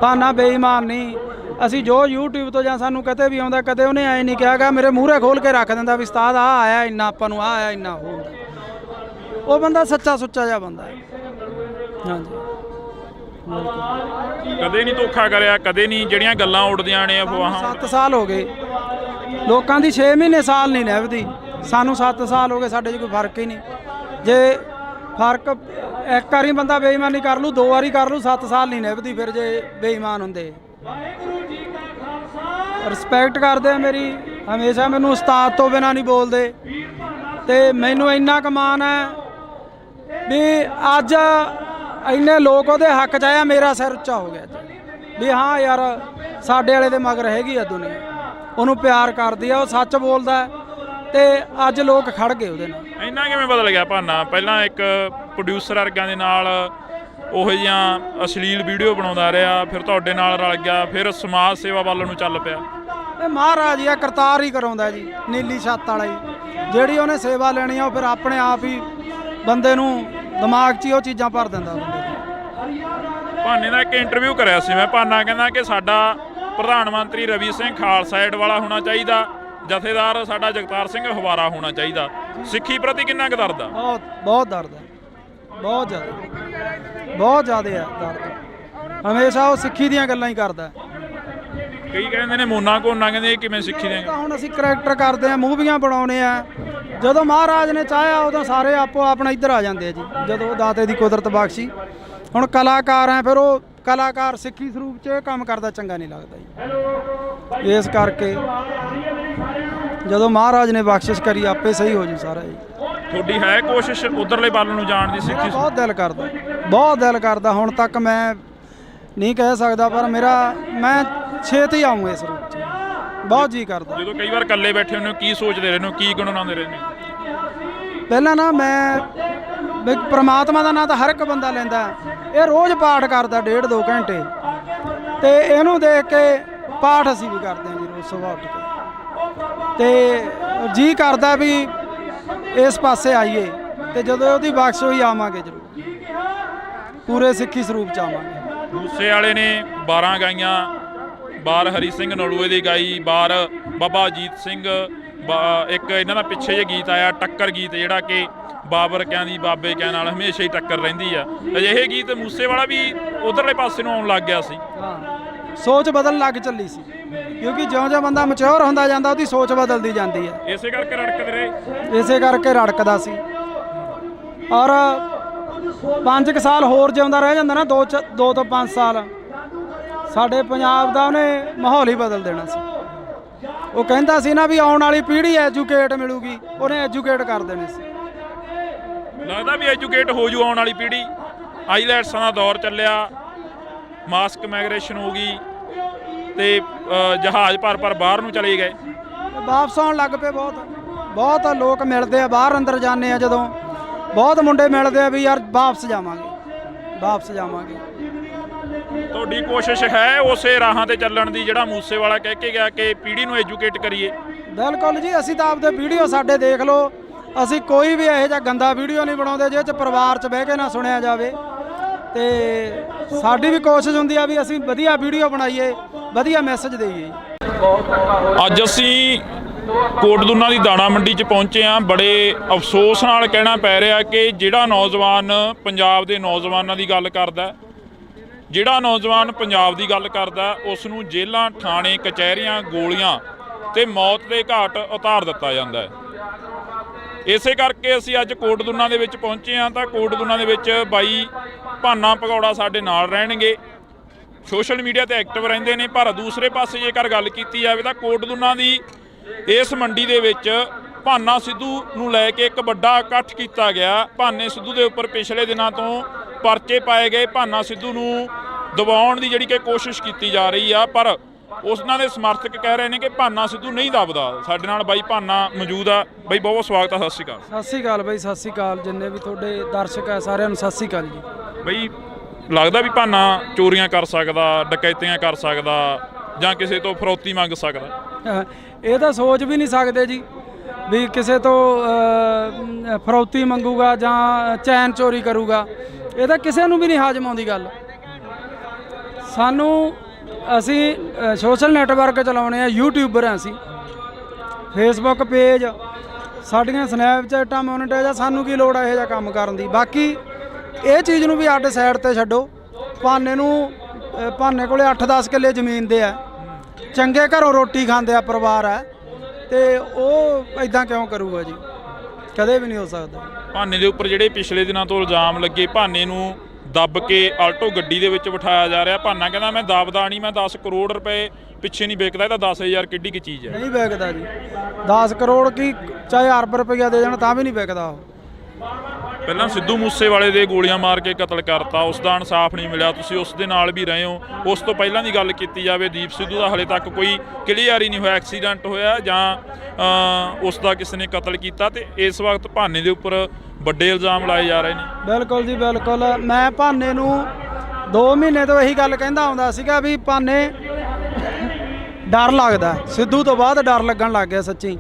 ਭਾਨਾ ਬੇਈਮਾਨ ਨਹੀਂ। ਅਸੀਂ ਜੋ YouTube ਤੋਂ ਜਾਂ ਸਾਨੂੰ ਕਦੇ ਵੀ ਆਉਂਦਾ, ਕਦੇ ਉਹਨੇ ਐ ਨਹੀਂ ਕਿਹਾਗਾ, ਮੇਰੇ ਮੂਹਰੇ ਖੋਲ ਕੇ ਰੱਖ ਦਿੰਦਾ ਵੀ ਉਸਤਾਦ ਆ ਆਇਆ ਇੰਨਾ, ਆਪਾਂ ਨੂੰ ਆ ਆਇਆ ਇੰਨਾ ਉਹ ਹੁੰਦਾ। ਉਹ ਬੰਦਾ ਸੱਚਾ ਸੁੱਚਾ ਜਿਹਾ ਬੰਦਾ ਹੈ। ਹਾਂਜੀ, ਕਦੇ ਨਹੀਂ ਧੋਖਾ ਕਰਿਆ, ਕਦੇ ਨਹੀਂ ਜਿਹੜੀਆਂ ਗੱਲਾਂ ਉੱਡਦੀਆਂ ਨੇ ਅਫਵਾਹਾਂ। 7 ਸਾਲ ਹੋ ਗਏ ਲੋਕਾਂ ਦੀ, 6 ਮਹੀਨੇ ਸਾਲ ਨਹੀਂ ਨਿਭਦੀ, ਸਾਨੂੰ 7 ਸਾਲ ਹੋ ਗਏ, ਸਾਡੇ 'ਚ ਕੋਈ ਫਰਕ ਹੀ ਨਹੀਂ। ਜੇ ਫਰਕ ਇੱਕ ਵਾਰੀ ਬੰਦਾ ਬੇਈਮਾਨੀ ਕਰ ਲੂ, 2 ਵਾਰੀ ਕਰ ਲੂ, 7 ਸਾਲ ਨਹੀਂ ਨਿਭਦੀ ਫਿਰ ਜੇ ਬੇਈਮਾਨ ਹੁੰਦੇ। ਰਿਸਪੈਕਟ ਕਰਦੇ ਆ ਮੇਰੀ, ਹਮੇਸ਼ਾ ਮੈਨੂੰ ਉਸਤਾਦ ਤੋਂ ਬਿਨਾਂ ਨਹੀਂ ਬੋਲਦੇ, ਤੇ ਮੈਨੂੰ ਇੰਨਾ ਕੁ ਮਾਣ ਹੈ ਵੀ ਅੱਜ ਇੰਨੇ ਲੋਕ ਉਹਦੇ ਹੱਕ 'ਚ ਆਇਆ, ਮੇਰਾ ਸਿਰ ਉੱਚਾ ਹੋ ਗਿਆ ਅੱਜ ਵੀ ਹਾਂ ਯਾਰ ਸਾਡੇ ਵਾਲੇ ਦੇ ਮਗਰ ਹੈਗੀ ਆ ਦੁਨੀਆ, ਉਹਨੂੰ ਪਿਆਰ ਕਰਦੀ ਆ, ਉਹ ਸੱਚ ਬੋਲਦਾ ਤੇ ਅੱਜ ਲੋਕ ਖੜ ਗਏ ਉਹਦੇ ਨਾਲ। ਇੰਨਾ ਕਿਵੇਂ ਬਦਲ ਗਿਆ ਭਾਨਾ? ਪਹਿਲਾਂ ਇੱਕ ਪ੍ਰੋਡਿਊਸਰ ਵਰਗਾਂ ਦੇ ਨਾਲ ਉਹੋ ਜਿਹੀਆਂ ਅਸ਼ਲੀਲ ਵੀਡੀਓ ਬਣਾਉਂਦਾ ਰਿਹਾ, ਫਿਰ ਤੁਹਾਡੇ ਨਾਲ ਰਲ ਗਿਆ, ਫਿਰ ਸਮਾਜ ਸੇਵਾ ਵੱਲ ਨੂੰ ਚੱਲ ਪਿਆ। ਇਹ ਮਹਾਰਾਜ ਆ ਕਰਤਾਰ ਹੀ ਕਰਾਉਂਦਾ ਜੀ, ਨੀਲੀ ਛੱਤ ਵਾਲਾ ਹੀ, ਜਿਹੜੀ ਉਹਨੇ ਸੇਵਾ ਲੈਣੀ ਆ ਉਹ ਫਿਰ ਆਪਣੇ ਆਪ ਹੀ ਬੰਦੇ ਨੂੰ ਦਿਮਾਗ 'ਚ ਹੀ ਉਹ ਚੀਜ਼ਾਂ ਭਰ ਦਿੰਦਾ ਬੰਦੇ ਨੂੰ। ਭਾਨੇ ਦਾ ਇੱਕ ਇੰਟਰਵਿਊ ਕਰਿਆ ਸੀ ਮੈਂ, ਭਾਨਾ ਕਹਿੰਦਾ ਕਿ ਸਾਡਾ ਪ੍ਰਧਾਨ ਮੰਤਰੀ ਰਵੀ ਸਿੰਘ ਖਾਲਸਾ ਏਡ ਵਾਲਾ ਹੋਣਾ ਚਾਹੀਦਾ, ਜਥੇਦਾਰ ਸਾਡਾ ਜਗਤਾਰ ਸਿੰਘ ਹਵਾਰਾ ਹੋਣਾ ਚਾਹੀਦਾ। ਸਿੱਖੀ ਪ੍ਰਤੀ ਕਿੰਨਾ ਕੁ ਦਰਦ ਆ? ਬਹੁਤ ਦਰਦ ਹੈ, ਬਹੁਤ ਜ਼ਿਆਦਾ ਹੈ ਦਰਦ। ਹਮੇਸ਼ਾ ਉਹ ਸਿੱਖੀ ਦੀਆਂ ਗੱਲਾਂ ਹੀ ਕਰਦਾ। ਕਈ ਕਹਿੰਦੇ ਨੇ ਮੋਨਾ ਕੋਨਾ, ਕਹਿੰਦੇ ਇਹ ਕਿਵੇਂ ਸਿੱਖੀ ਦੇ? ਹੁਣ ਅਸੀਂ ਕਰੈਕਟਰ ਕਰਦੇ ਆ, ਮੂਵੀਆਂ ਬਣਾਉਣੇ ਆ, ਜਦੋਂ ਮਹਾਰਾਜ ਨੇ ਚਾਹਿਆ ਉਦੋਂ ਸਾਰੇ ਆਪੋ ਆਪਣਾ ਇੱਧਰ ਆ ਜਾਂਦੇ ਆ ਜੀ, ਜਦੋਂ ਦਾਤੇ ਦੀ ਕੁਦਰਤ ਬਖਸ਼ੀ। ਹੁਣ ਕਲਾਕਾਰ ਆ, ਫਿਰ ਉਹ ਕਲਾਕਾਰ ਸਿੱਖੀ ਸਰੂਪ 'ਚ ਇਹ ਕੰਮ ਕਰਦਾ ਚੰਗਾ ਨਹੀਂ ਲੱਗਦਾ ਜੀ। ਇਸ ਕਰਕੇ ਜਦੋਂ ਮਹਾਰਾਜ ਨੇ ਬਖਸ਼ਿਸ਼ ਕਰੀ ਆਪੇ ਸਹੀ ਹੋ ਜੂ ਸਾਰਾ ਜੀ। ਤੁਹਾਡੀ ਹੈ ਕੋਸ਼ਿਸ਼ ਉਧਰਲੇ ਵੱਲ ਨੂੰ ਜਾਣ ਦੀ? ਸਿੱਖੀ ਬਹੁਤ ਦਿਲ ਕਰਦਾ, ਹੁਣ ਤੱਕ ਮੈਂ ਨਹੀਂ ਕਹਿ ਸਕਦਾ, ਪਰ ਮੈਂ ਛੇਤੀ ਆਊਂ ਇਸ ਰੂਪ 'ਚ, ਬਹੁਤ ਜੀ ਕਰਦਾ। ਜਦੋਂ ਕਈ ਵਾਰ ਇਕੱਲੇ ਬੈਠੇ ਹੁੰਦੇ ਹੋ, ਕੀ ਸੋਚਦੇ ਰਹਿੰਦੇ ਹੋ, ਕੀ ਗੁਣਗੁਣਾਉਂਦੇ ਰਹਿੰਦੇ ਹੋ? ਪਹਿਲਾਂ ਨਾ ਮੈਂ ਵੀ ਪ੍ਰਮਾਤਮਾ ਦਾ ਨਾਂ ਤਾਂ ਹਰ ਇੱਕ ਬੰਦਾ ਲੈਂਦਾ, ਇਹ ਰੋਜ਼ ਪਾਠ ਕਰਦਾ 1.5-2 ਘੰਟੇ, ਤੇ ਇਹਨੂੰ ਦੇਖ ਕੇ ਪਾਠ ਅਸੀਂ ਵੀ ਕਰਦੇ ਹਾਂ ਜੀ ਰੋਜ਼ ਸੁਬਾਹ ਉੱਠ ਕੇ, ਤੇ ਜੀ ਕਰਦਾ ਵੀ ਇਸ ਪਾਸੇ ਆਈਏ, ਤੇ ਜਦੋਂ ਉਹਦੀ ਬਖਸ਼ ਹੋਈ ਆਵਾਂਗੇ ਜ਼ਰੂਰ, ਪੂਰੇ ਸਿੱਖੀ ਸਰੂਪ 'ਚ ਆਵਾਂਗੇ। ਮੂਸੇ ਵਾਲੇ ਨੇ 12 ਗਾਈਆਂ, ਬਾਰ ਹਰੀ ਸਿੰਘ ਨਲੂਏ ਦੀ ਗਾਈ, ਬਾਰ ਬਾਬਾ ਅਜੀਤ ਸਿੰਘ, ਇੱਕ ਇਹਨਾਂ ਦਾ ਪਿੱਛੇ ਜਿਹੇ ਗੀਤ ਆਇਆ ਟੱਕਰ ਗੀਤ, ਜਿਹੜਾ ਕਿ ਬਾਬਰ ਕਿਆਂ ਦੀ ਬਾਬੇ ਕਿਆਂ ਨਾਲ ਹਮੇਸ਼ਾ ਹੀ ਟੱਕਰ ਰਹਿੰਦੀ ਆ। ਅਜਿਹੇ ਗੀਤ ਮੂਸੇ ਵਾਲਾ ਵੀ ਉਧਰਲੇ ਪਾਸੇ ਨੂੰ ਆਉਣ ਲੱਗ ਗਿਆ ਸੀ। ਹਾਂ, ਸੋਚ ਬਦਲਣ ਲੱਗ ਚੱਲੀ ਸੀ, ਕਿਉਂਕਿ ਜਿਉਂ-ਜਿਉਂ ਬੰਦਾ ਮੈਚੁਰ ਹੁੰਦਾ ਜਾਂਦਾ ਉਹਦੀ ਸੋਚ ਬਦਲਦੀ ਜਾਂਦੀ ਹੈ। ਇਸੇ ਕਰਕੇ ਰੜਕਦੇ ਰਹੇ, ਇਸੇ ਕਰਕੇ ਰੜਕਦਾ ਸੀ। ਔਰ 5 ਸਾਲ ਹੋਰ ਜਿਉਂਦਾ ਰਹਿ ਜਾਂਦਾ ਨਾ, 2 ਤੋਂ 5 ਸਾਲ, ਸਾਡੇ ਪੰਜਾਬ ਦਾ ਉਹਨੇ ਮਾਹੌਲ ਹੀ ਬਦਲ ਦੇਣਾ ਸੀ। ਉਹ ਕਹਿੰਦਾ ਸੀ ਨਾ ਵੀ ਆਉਣ ਵਾਲੀ ਪੀੜ੍ਹੀ ਐਜੂਕੇਟ ਮਿਲੂਗੀ, ਉਹਨੇ ਐਜੂਕੇਟ ਕਰ ਦੇਣੀ ਸੀ। ਲੱਗਦਾ ਵੀ ਐਜੂਕੇਟ ਹੋ ਜੂ ਆਉਣ ਵਾਲੀ ਪੀੜ੍ਹੀ। ਆਈਲੈਟਸਾਂ ਦਾ ਦੌਰ ਚੱਲਿਆ, ਮਾਸਕ ਮਾਈਗ੍ਰੇਸ਼ਨ ਹੋ ਗਈ, ਤੇ ਜਹਾਜ਼ ਭਰ ਬਾਹਰ ਨੂੰ ਚਲੇ ਗਏ, ਵਾਪਸ ਆਉਣ ਲੱਗ ਪਏ। ਬਹੁਤ ਲੋਕ ਮਿਲਦੇ ਆ, ਬਾਹਰ ਅੰਦਰ ਜਾਂਦੇ ਆ ਜਦੋਂ, ਬਹੁਤ ਮੁੰਡੇ ਮਿਲਦੇ ਆ ਵੀ ਯਾਰ ਵਾਪਸ ਜਾਵਾਂਗੇ। ਤੁਹਾਡੀ ਕੋਸ਼ਿਸ਼ ਹੈ ਉਸੇ ਰਾਹਾਂ ਤੇ ਚੱਲਣ ਦੀ ਜਿਹੜਾ ਮੂਸੇ ਵਾਲਾ ਕਹਿ ਕੇ ਗਿਆ ਕਿ ਪੀੜ੍ਹੀ ਨੂੰ ਐਜੂਕੇਟ ਕਰੀਏ? ਬਿਲਕੁਲ ਜੀ, ਅਸੀਂ ਤਾਂ ਆਪਦੇ ਵੀਡੀਓ ਸਾਡੇ ਦੇਖ ਲਓ, ਅਸੀਂ ਕੋਈ ਵੀ ਇਹੋ ਜਿਹਾ ਗੰਦਾ ਵੀਡੀਓ ਨਹੀਂ ਬਣਾਉਂਦੇ ਜਿਹਦੇ 'ਚ ਪਰਿਵਾਰ 'ਚ ਬਹਿ ਕੇ ਨਾ ਸੁਣਿਆ ਜਾਵੇ, ਤੇ ਸਾਡੀ ਵੀ ਕੋਸ਼ਿਸ਼ ਹੁੰਦੀ ਆ ਵੀ ਅਸੀਂ ਵਧੀਆ ਵੀਡੀਓ ਬਣਾਈਏ, ਵਧੀਆ ਮੈਸੇਜ ਦੇਈਏ। ਅੱਜ ਅਸੀਂ ਕੋਟਦੁਨਾ ਦੀ ਦਾਣਾ ਮੰਡੀ 'ਚ ਪਹੁੰਚੇ ਹਾਂ। ਬੜੇ ਅਫਸੋਸ ਨਾਲ ਕਹਿਣਾ ਪੈ ਰਿਹਾ ਕਿ ਜਿਹੜਾ ਨੌਜਵਾਨ ਪੰਜਾਬ ਦੇ ਨੌਜਵਾਨਾਂ ਦੀ ਗੱਲ ਕਰਦਾ, ਜਿਹੜਾ ਨੌਜਵਾਨ ਪੰਜਾਬ ਦੀ ਗੱਲ ਕਰਦਾ, ਉਸ ਨੂੰ ਜੇਲ੍ਹਾਂ, ਥਾਣੇ, ਕਚਹਿਰੀਆਂ, ਗੋਲੀਆਂ ਤੇ ਮੌਤ ਦੇ ਘਾਟ ਉਤਾਰ ਦਿੱਤਾ ਜਾਂਦਾ ਹੈ। ਇਸੇ ਕਰਕੇ ਅਸੀਂ ਅੱਜ ਕੋਟਦੁਨਾ ਦੇ ਵਿੱਚ ਪਹੁੰਚੇ ਹਾਂ। ਤਾਂ ਕੋਟਦੁਨਾ ਦੇ ਵਿੱਚ ਬਾਈ ਭਾਨਾ ਭਗੌੜਾ ਸਾਡੇ ਨਾਲ ਰਹਿਣਗੇ, ਸੋਸ਼ਲ ਮੀਡੀਆ ਤੇ ਐਕਟਿਵ ਰਹਿੰਦੇ ਨੇ। ਪਰ ਦੂਸਰੇ ਪਾਸੇ ਜੇਕਰ ਗੱਲ ਕੀਤੀ ਜਾਵੇ ਤਾਂ ਕੋਟਦੁਨਾ ਦੀ ਇਸ ਮੰਡੀ ਦੇ ਵਿੱਚ ਭਾਨਾ ਸਿੱਧੂ ਨੂੰ ਲੈ ਕੇ ਇੱਕ ਵੱਡਾ ਇਕੱਠ ਕੀਤਾ ਗਿਆ। ਭਾਨੇ ਸਿੱਧੂ ਦੇ ਉੱਪਰ ਪਿਛਲੇ ਦਿਨਾਂ ਤੋਂ ਪਰਚੇ ਪਾਏ ਗਏ, ਭਾਨਾ ਸਿੱਧੂ ਨੂੰ ਦਬਾਉਣ ਦੀ ਜਿਹੜੀ ਕਿ ਕੋਸ਼ਿਸ਼ ਕੀਤੀ ਜਾ ਰਹੀ ਆ, ਪਰ ਉਹਨਾਂ ਦੇ ਸਮਰਥਕ ਕਹਿ ਰਹੇ ਨੇ ਕਿ ਭਾਨਾ ਸਿੱਧੂ ਨਹੀਂ ਦਬਦਾ। ਸਾਡੇ ਨਾਲ ਬਾਈ ਭਾਨਾ ਮੌਜੂਦ ਆ। ਬਾਈ ਬਹੁਤ ਸਵਾਗਤ ਆ, ਸਤਿ ਸ਼੍ਰੀ ਅਕਾਲ। ਸਤਿ ਸ਼੍ਰੀ ਅਕਾਲ ਬਾਈ, ਸਤਿ ਸ਼੍ਰੀ ਅਕਾਲ ਜਿੰਨੇ ਵੀ ਤੁਹਾਡੇ ਦਰਸ਼ਕ ਆ ਸਾਰਿਆਂ ਨੂੰ ਸਤਿ ਸ਼੍ਰੀ ਅਕਾਲ ਜੀ। ਬਾਈ ਲੱਗਦਾ ਵੀ ਭਾਨਾ ਚੋਰੀਆਂ ਕਰ ਸਕਦਾ, ਡਕੈਤੀਆਂ ਕਰ ਸਕਦਾ, ਜਾਂ ਕਿਸੇ ਤੋਂ ਫਰੌਤੀ ਮੰਗ ਸਕਦਾ? ਇਹ ਤਾਂ ਸੋਚ ਵੀ ਨਹੀਂ ਸਕਦੇ ਜੀ ਵੀ ਕਿਸੇ ਤੋਂ ਫਰੌਤੀ ਮੰਗੂਗਾ ਜਾਂ ਚੈਨ ਚੋਰੀ ਕਰੂਗਾ। ਇਹ ਤਾਂ ਕਿਸੇ ਨੂੰ ਵੀ ਨਹੀਂ ਹਾਜ਼ਮ ਆਉਂਦੀ ਗੱਲ। ਸਾਨੂੰ ਅਸੀਂ ਸੋਸ਼ਲ ਨੈਟਵਰਕ ਚਲਾਉਣੇ ਆ, ਯੂਟਿਊਬਰ ਆ ਅਸੀਂ, ਫੇਸਬੁੱਕ ਪੇਜ, ਸਾਡੀਆਂ ਸਨੈਪਚੈਟਾਂ ਮੋਨੀਟਾਈਜ਼ ਆ। ਸਾਨੂੰ ਕੀ ਲੋੜ ਆ ਇਹੋ ਜਿਹਾ ਕੰਮ ਕਰਨ ਦੀ। ਬਾਕੀ ਇਹ ਚੀਜ਼ ਨੂੰ ਵੀ ਅੱਡ ਸਾਈਡ ਤੇ ਛੱਡੋ। ਭਾਨੇ ਕੋਲੇ 8-10 ਕਿੱਲੇ ਜ਼ਮੀਨ ਦੇ ਆ, ਚੰਗੇ ਘਰੋਂ ਰੋਟੀ ਖਾਂਦੇ ਆ ਪਰਿਵਾਰ ਆ, ਤੇ ਉਹ ਇਦਾਂ ਕਿਉਂ ਕਰੂਗਾ ਜੀ? ਕਦੇ ਵੀ ਨਹੀਂ ਹੋ ਸਕਦਾ। ਭਾਨੇ ਦੇ ਉੱਪਰ ਜਿਹੜੇ ਪਿਛਲੇ ਦਿਨਾਂ ਤੋਂ ਇਲਜ਼ਾਮ ਲੱਗੇ, ਭਾਨੇ ਨੂੰ ਦੱਬ ਕੇ ਆਲਟੋ ਗੱਡੀ ਦੇ ਵਿੱਚ ਬਿਠਾਇਆ ਜਾ ਰਿਹਾ। ਭਾਨਾ ਕਹਿੰਦਾ ਮੈਂ ਦੱਬਦਾ ਨਹੀਂ, ਮੈਂ 10 ਕਰੋੜ ਰੁਪਏ ਪਿੱਛੇ ਨਹੀਂ ਵਿਕਦਾ, ਇਹ ਤਾਂ 10,000 ਕਿੱਡੀ ਕੀ ਚੀਜ਼ ਹੈ। ਨਹੀਂ ਵਿਕਦਾ ਜੀ, 10 ਕਰੋੜ ਕੀ ਚਾਹੇ ਅਰਬ ਰੁਪਈਆ ਦੇ ਦੇਣ ਤਾਂ ਵੀ ਨਹੀਂ ਵਿਕਦਾ ਉਹ। ਪਹਿਲਾਂ ਸਿੱਧੂ ਮੂਸੇਵਾਲੇ ਦੇ ਗੋਲੀਆਂ ਮਾਰ ਕੇ ਕਤਲ ਕਰਤਾ, ਉਸ ਦਾ ਇਨਸਾਫ ਨਹੀਂ ਮਿਲਿਆ। ਤੁਸੀਂ ਉਸ ਦੇ ਨਾਲ ਵੀ ਰਹੇ ਹੋ। ਉਸ ਤੋਂ ਪਹਿਲਾਂ ਦੀ ਗੱਲ ਕੀਤੀ ਜਾਵੇ, ਦੀਪ ਸਿੱਧੂ ਦਾ ਹਾਲੇ ਤੱਕ ਕੋਈ ਕਲੀਅਰ ਹੀ ਨਹੀਂ ਹੋਇਆ, ਐਕਸੀਡੈਂਟ ਹੋਇਆ ਜਾਂ ਉਸ ਦਾ ਕਿਸੇ ਨੇ ਕਤਲ ਕੀਤਾ, ਤੇ ਇਸ ਵਕਤ ਭਾਨੇ ਦੇ ਉੱਪਰ ਵੱਡੇ ਇਲਜ਼ਾਮ ਲਾਏ ਜਾ ਰਹੇ ਨੇ। ਬਿਲਕੁਲ ਜੀ ਬਿਲਕੁਲ। ਮੈਂ ਭਾਨੇ ਨੂੰ 2 ਮਹੀਨੇ ਤੋਂ ਇਹੀ ਗੱਲ ਕਹਿੰਦਾ ਆਉਂਦਾ ਸੀਗਾ ਵੀ ਭਾਨੇ ਡਰ ਲੱਗਦਾ, ਸਿੱਧੂ ਤੋਂ ਬਾਅਦ ਡਰ ਲੱਗਣ ਲੱਗ ਗਿਆ। ਸੱਚੀ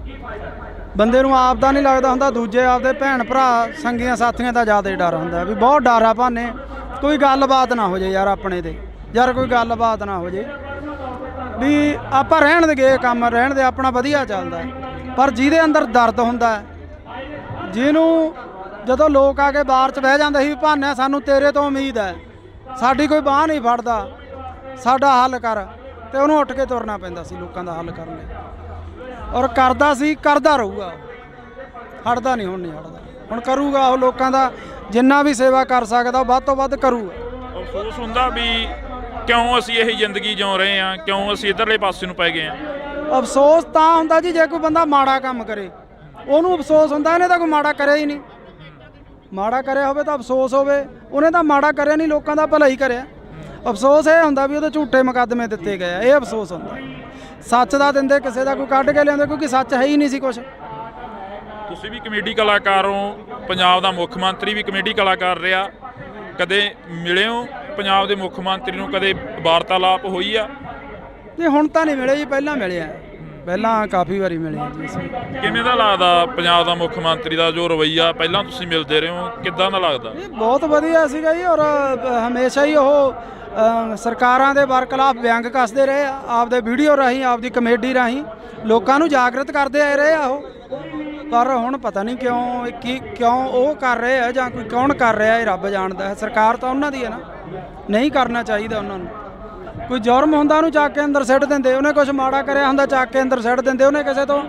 ਬੰਦੇ ਨੂੰ ਆਪ ਦਾ ਨਹੀਂ ਲੱਗਦਾ ਹੁੰਦਾ, ਦੂਜੇ ਆਪਦੇ ਭੈਣ ਭਰਾ ਸੰਗੀਆਂ ਸਾਥੀਆਂ ਦਾ ਜ਼ਿਆਦਾ ਡਰ ਹੁੰਦਾ ਵੀ ਬਹੁਤ ਡਰ ਆ ਭਾਨੇ। ਕੋਈ ਗੱਲਬਾਤ ਨਾ ਹੋ ਜੇ ਯਾਰ ਆਪਣੇ ਤੇ, ਯਾਰ ਕੋਈ ਗੱਲਬਾਤ ਨਾ ਹੋ ਜੇ ਵੀ ਆਪਾਂ ਰਹਿਣ ਦੇ ਗਏ ਕੰਮ ਰਹਿਣ ਦੇ, ਆਪਣਾ ਵਧੀਆ ਚੱਲਦਾ। ਪਰ ਜਿਹਦੇ ਅੰਦਰ ਦਰਦ ਹੁੰਦਾ, ਜਿਹਨੂੰ ਜਦੋਂ ਲੋਕ ਆ ਕੇ ਬਾਹਰ 'ਚ ਬਹਿ ਜਾਂਦੇ ਸੀ ਵੀ ਭਾਨੇ ਸਾਨੂੰ ਤੇਰੇ ਤੋਂ ਉਮੀਦ ਹੈ, ਸਾਡੀ ਕੋਈ ਬਾਂਹ ਨਹੀਂ ਫੜਦਾ, ਸਾਡਾ ਹੱਲ ਕਰ, ਤੇ ਉਹਨੂੰ ਉੱਠ ਕੇ ਤੁਰਨਾ ਪੈਂਦਾ ਸੀ ਲੋਕਾਂ ਦਾ ਹੱਲ ਕਰਨ ਲਈ। ਔਰ ਕਰਦਾ ਸੀ, ਕਰਦਾ ਰਹੂਗਾ, ਹਟਦਾ ਨਹੀਂ, ਹੁਣ ਨਹੀਂ ਹਟਦਾ, ਹੁਣ ਕਰੂਗਾ ਉਹ ਲੋਕਾਂ ਦਾ ਜਿੰਨਾ ਵੀ ਸੇਵਾ ਕਰ ਸਕਦਾ ਉਹ ਵੱਧ ਤੋਂ ਵੱਧ ਕਰੂਗਾ। ਅਫਸੋਸ ਹੁੰਦਾ ਵੀ ਕਿਉਂ ਅਸੀਂ ਇਹ ਜ਼ਿੰਦਗੀ ਜਿਉ ਰਹੇ ਹਾਂ, ਕਿਉਂ ਅਸੀਂ ਇੱਧਰਲੇ ਪਾਸੇ ਨੂੰ ਪੈ ਗਏ ਹਾਂ। ਅਫਸੋਸ ਤਾਂ ਹੁੰਦਾ ਜੀ ਜੇ ਕੋਈ ਬੰਦਾ ਮਾੜਾ ਕੰਮ ਕਰੇ, ਉਹਨੂੰ ਅਫਸੋਸ ਹੁੰਦਾ। ਇਹਨੇ ਤਾਂ ਕੋਈ ਮਾੜਾ ਕਰਿਆ ਹੀ ਨਹੀਂ, ਮਾੜਾ ਕਰਿਆ ਹੋਵੇ ਤਾਂ ਅਫਸੋਸ ਹੋਵੇ, ਉਹਨੇ ਤਾਂ ਮਾੜਾ ਕਰਿਆ ਨਹੀਂ, ਲੋਕਾਂ ਦਾ ਭਲਾ ਹੀ ਕਰਿਆ। ਅਫਸੋਸ ਇਹ ਹੁੰਦਾ ਵੀ ਉਹਦੇ ਝੂਠੇ ਮੁਕੱਦਮੇ ਦਿੱਤੇ ਗਏ ਆ, ਇਹ ਅਫਸੋਸ ਹੁੰਦਾ। ਸੱਚ ਦਾ ਦਿੰਦੇ ਕਿਸੇ ਦਾ ਕੋਈ ਕੱਢ ਕੇ ਲਿਆਉਂਦੇ, ਕਿਉਂਕਿ ਸੱਚ ਹੈ ਹੀ ਨਹੀਂ ਸੀ ਕੁਛ। ਤੁਸੀਂ ਵੀ ਕਮੇਡੀ ਕਲਾਕਾਰ ਹੋ, ਪੰਜਾਬ ਦਾ ਮੁੱਖ ਮੰਤਰੀ ਵੀ ਕਮੇਡੀ ਕਲਾਕਾਰ ਰਿਹਾ, ਕਦੇ ਮਿਲੇ ਹੋ ਪੰਜਾਬ ਦੇ ਮੁੱਖ ਮੰਤਰੀ ਨੂੰ, ਕਦੇ ਵਾਰਤਾਲਾਪ ਹੋਈ ਆ? ਨਹੀਂ ਹੁਣ ਤਾਂ ਨਹੀਂ ਮਿਲੇ ਜੀ, ਪਹਿਲਾਂ ਮਿਲੇ ਆ, ਪਹਿਲਾਂ ਕਾਫੀ ਵਾਰੀ ਮਿਲੇ ਆ ਜੀ ਅਸੀਂ। ਕਿਵੇਂ ਦਾ ਲੱਗਦਾ ਪੰਜਾਬ ਦਾ ਮੁੱਖ ਮੰਤਰੀ ਦਾ ਜੋ ਰਵੱਈਆ, ਪਹਿਲਾਂ ਤੁਸੀਂ ਮਿਲਦੇ ਰਹੇ ਹੋ, ਕਿੱਦਾਂ ਦਾ ਲੱਗਦਾ? ਇਹ ਬਹੁਤ ਵਧੀਆ ਸੀਗਾ ਜੀ। ਔਰ ਹਮੇਸ਼ਾ ਹੀ ਉਹ ਸਰਕਾਰਾਂ ਦੇ ਬਰਖਲਾਫ ਵਿਅੰਗ ਕੱਸਦੇ ਰਹੇ ਆ, ਆਪਦੇ ਵੀਡੀਓ ਰਾਹੀਂ, ਆਪਦੀ ਕਮੇਡੀ ਰਾਹੀਂ ਲੋਕਾਂ ਨੂੰ ਜਾਗਰਤ ਕਰਦੇ ਆਏ ਰਹੇ ਆ ਉਹ। ਪਰ ਹੁਣ ਪਤਾ ਨਹੀਂ ਕਿਉਂ ਉਹ ਕਰ ਰਹੇ ਆ ਜਾਂ ਕੋਈ ਕੌਣ ਕਰ ਰਿਹਾ, ਇਹ ਰੱਬ ਜਾਣਦਾ ਹੈ। ਸਰਕਾਰ ਤਾਂ ਉਹਨਾਂ ਦੀ ਹੈ ਨਾ, ਨਹੀਂ ਕਰਨਾ ਚਾਹੀਦਾ ਉਹਨਾਂ ਨੂੰ। ਕੋਈ ਜੁਰਮ ਹੁੰਦਾ ਉਹਨੂੰ ਚੱਕ ਕੇ ਅੰਦਰ ਸਿੱਟ ਦਿੰਦੇ, ਉਹਨੇ ਕੁਝ ਮਾੜਾ ਕਰਿਆ ਹੁੰਦਾ ਚੱਕ ਕੇ ਅੰਦਰ ਸਿੱਟ ਦਿੰਦੇ, ਉਹਨੇ ਕਿਸੇ ਤੋਂ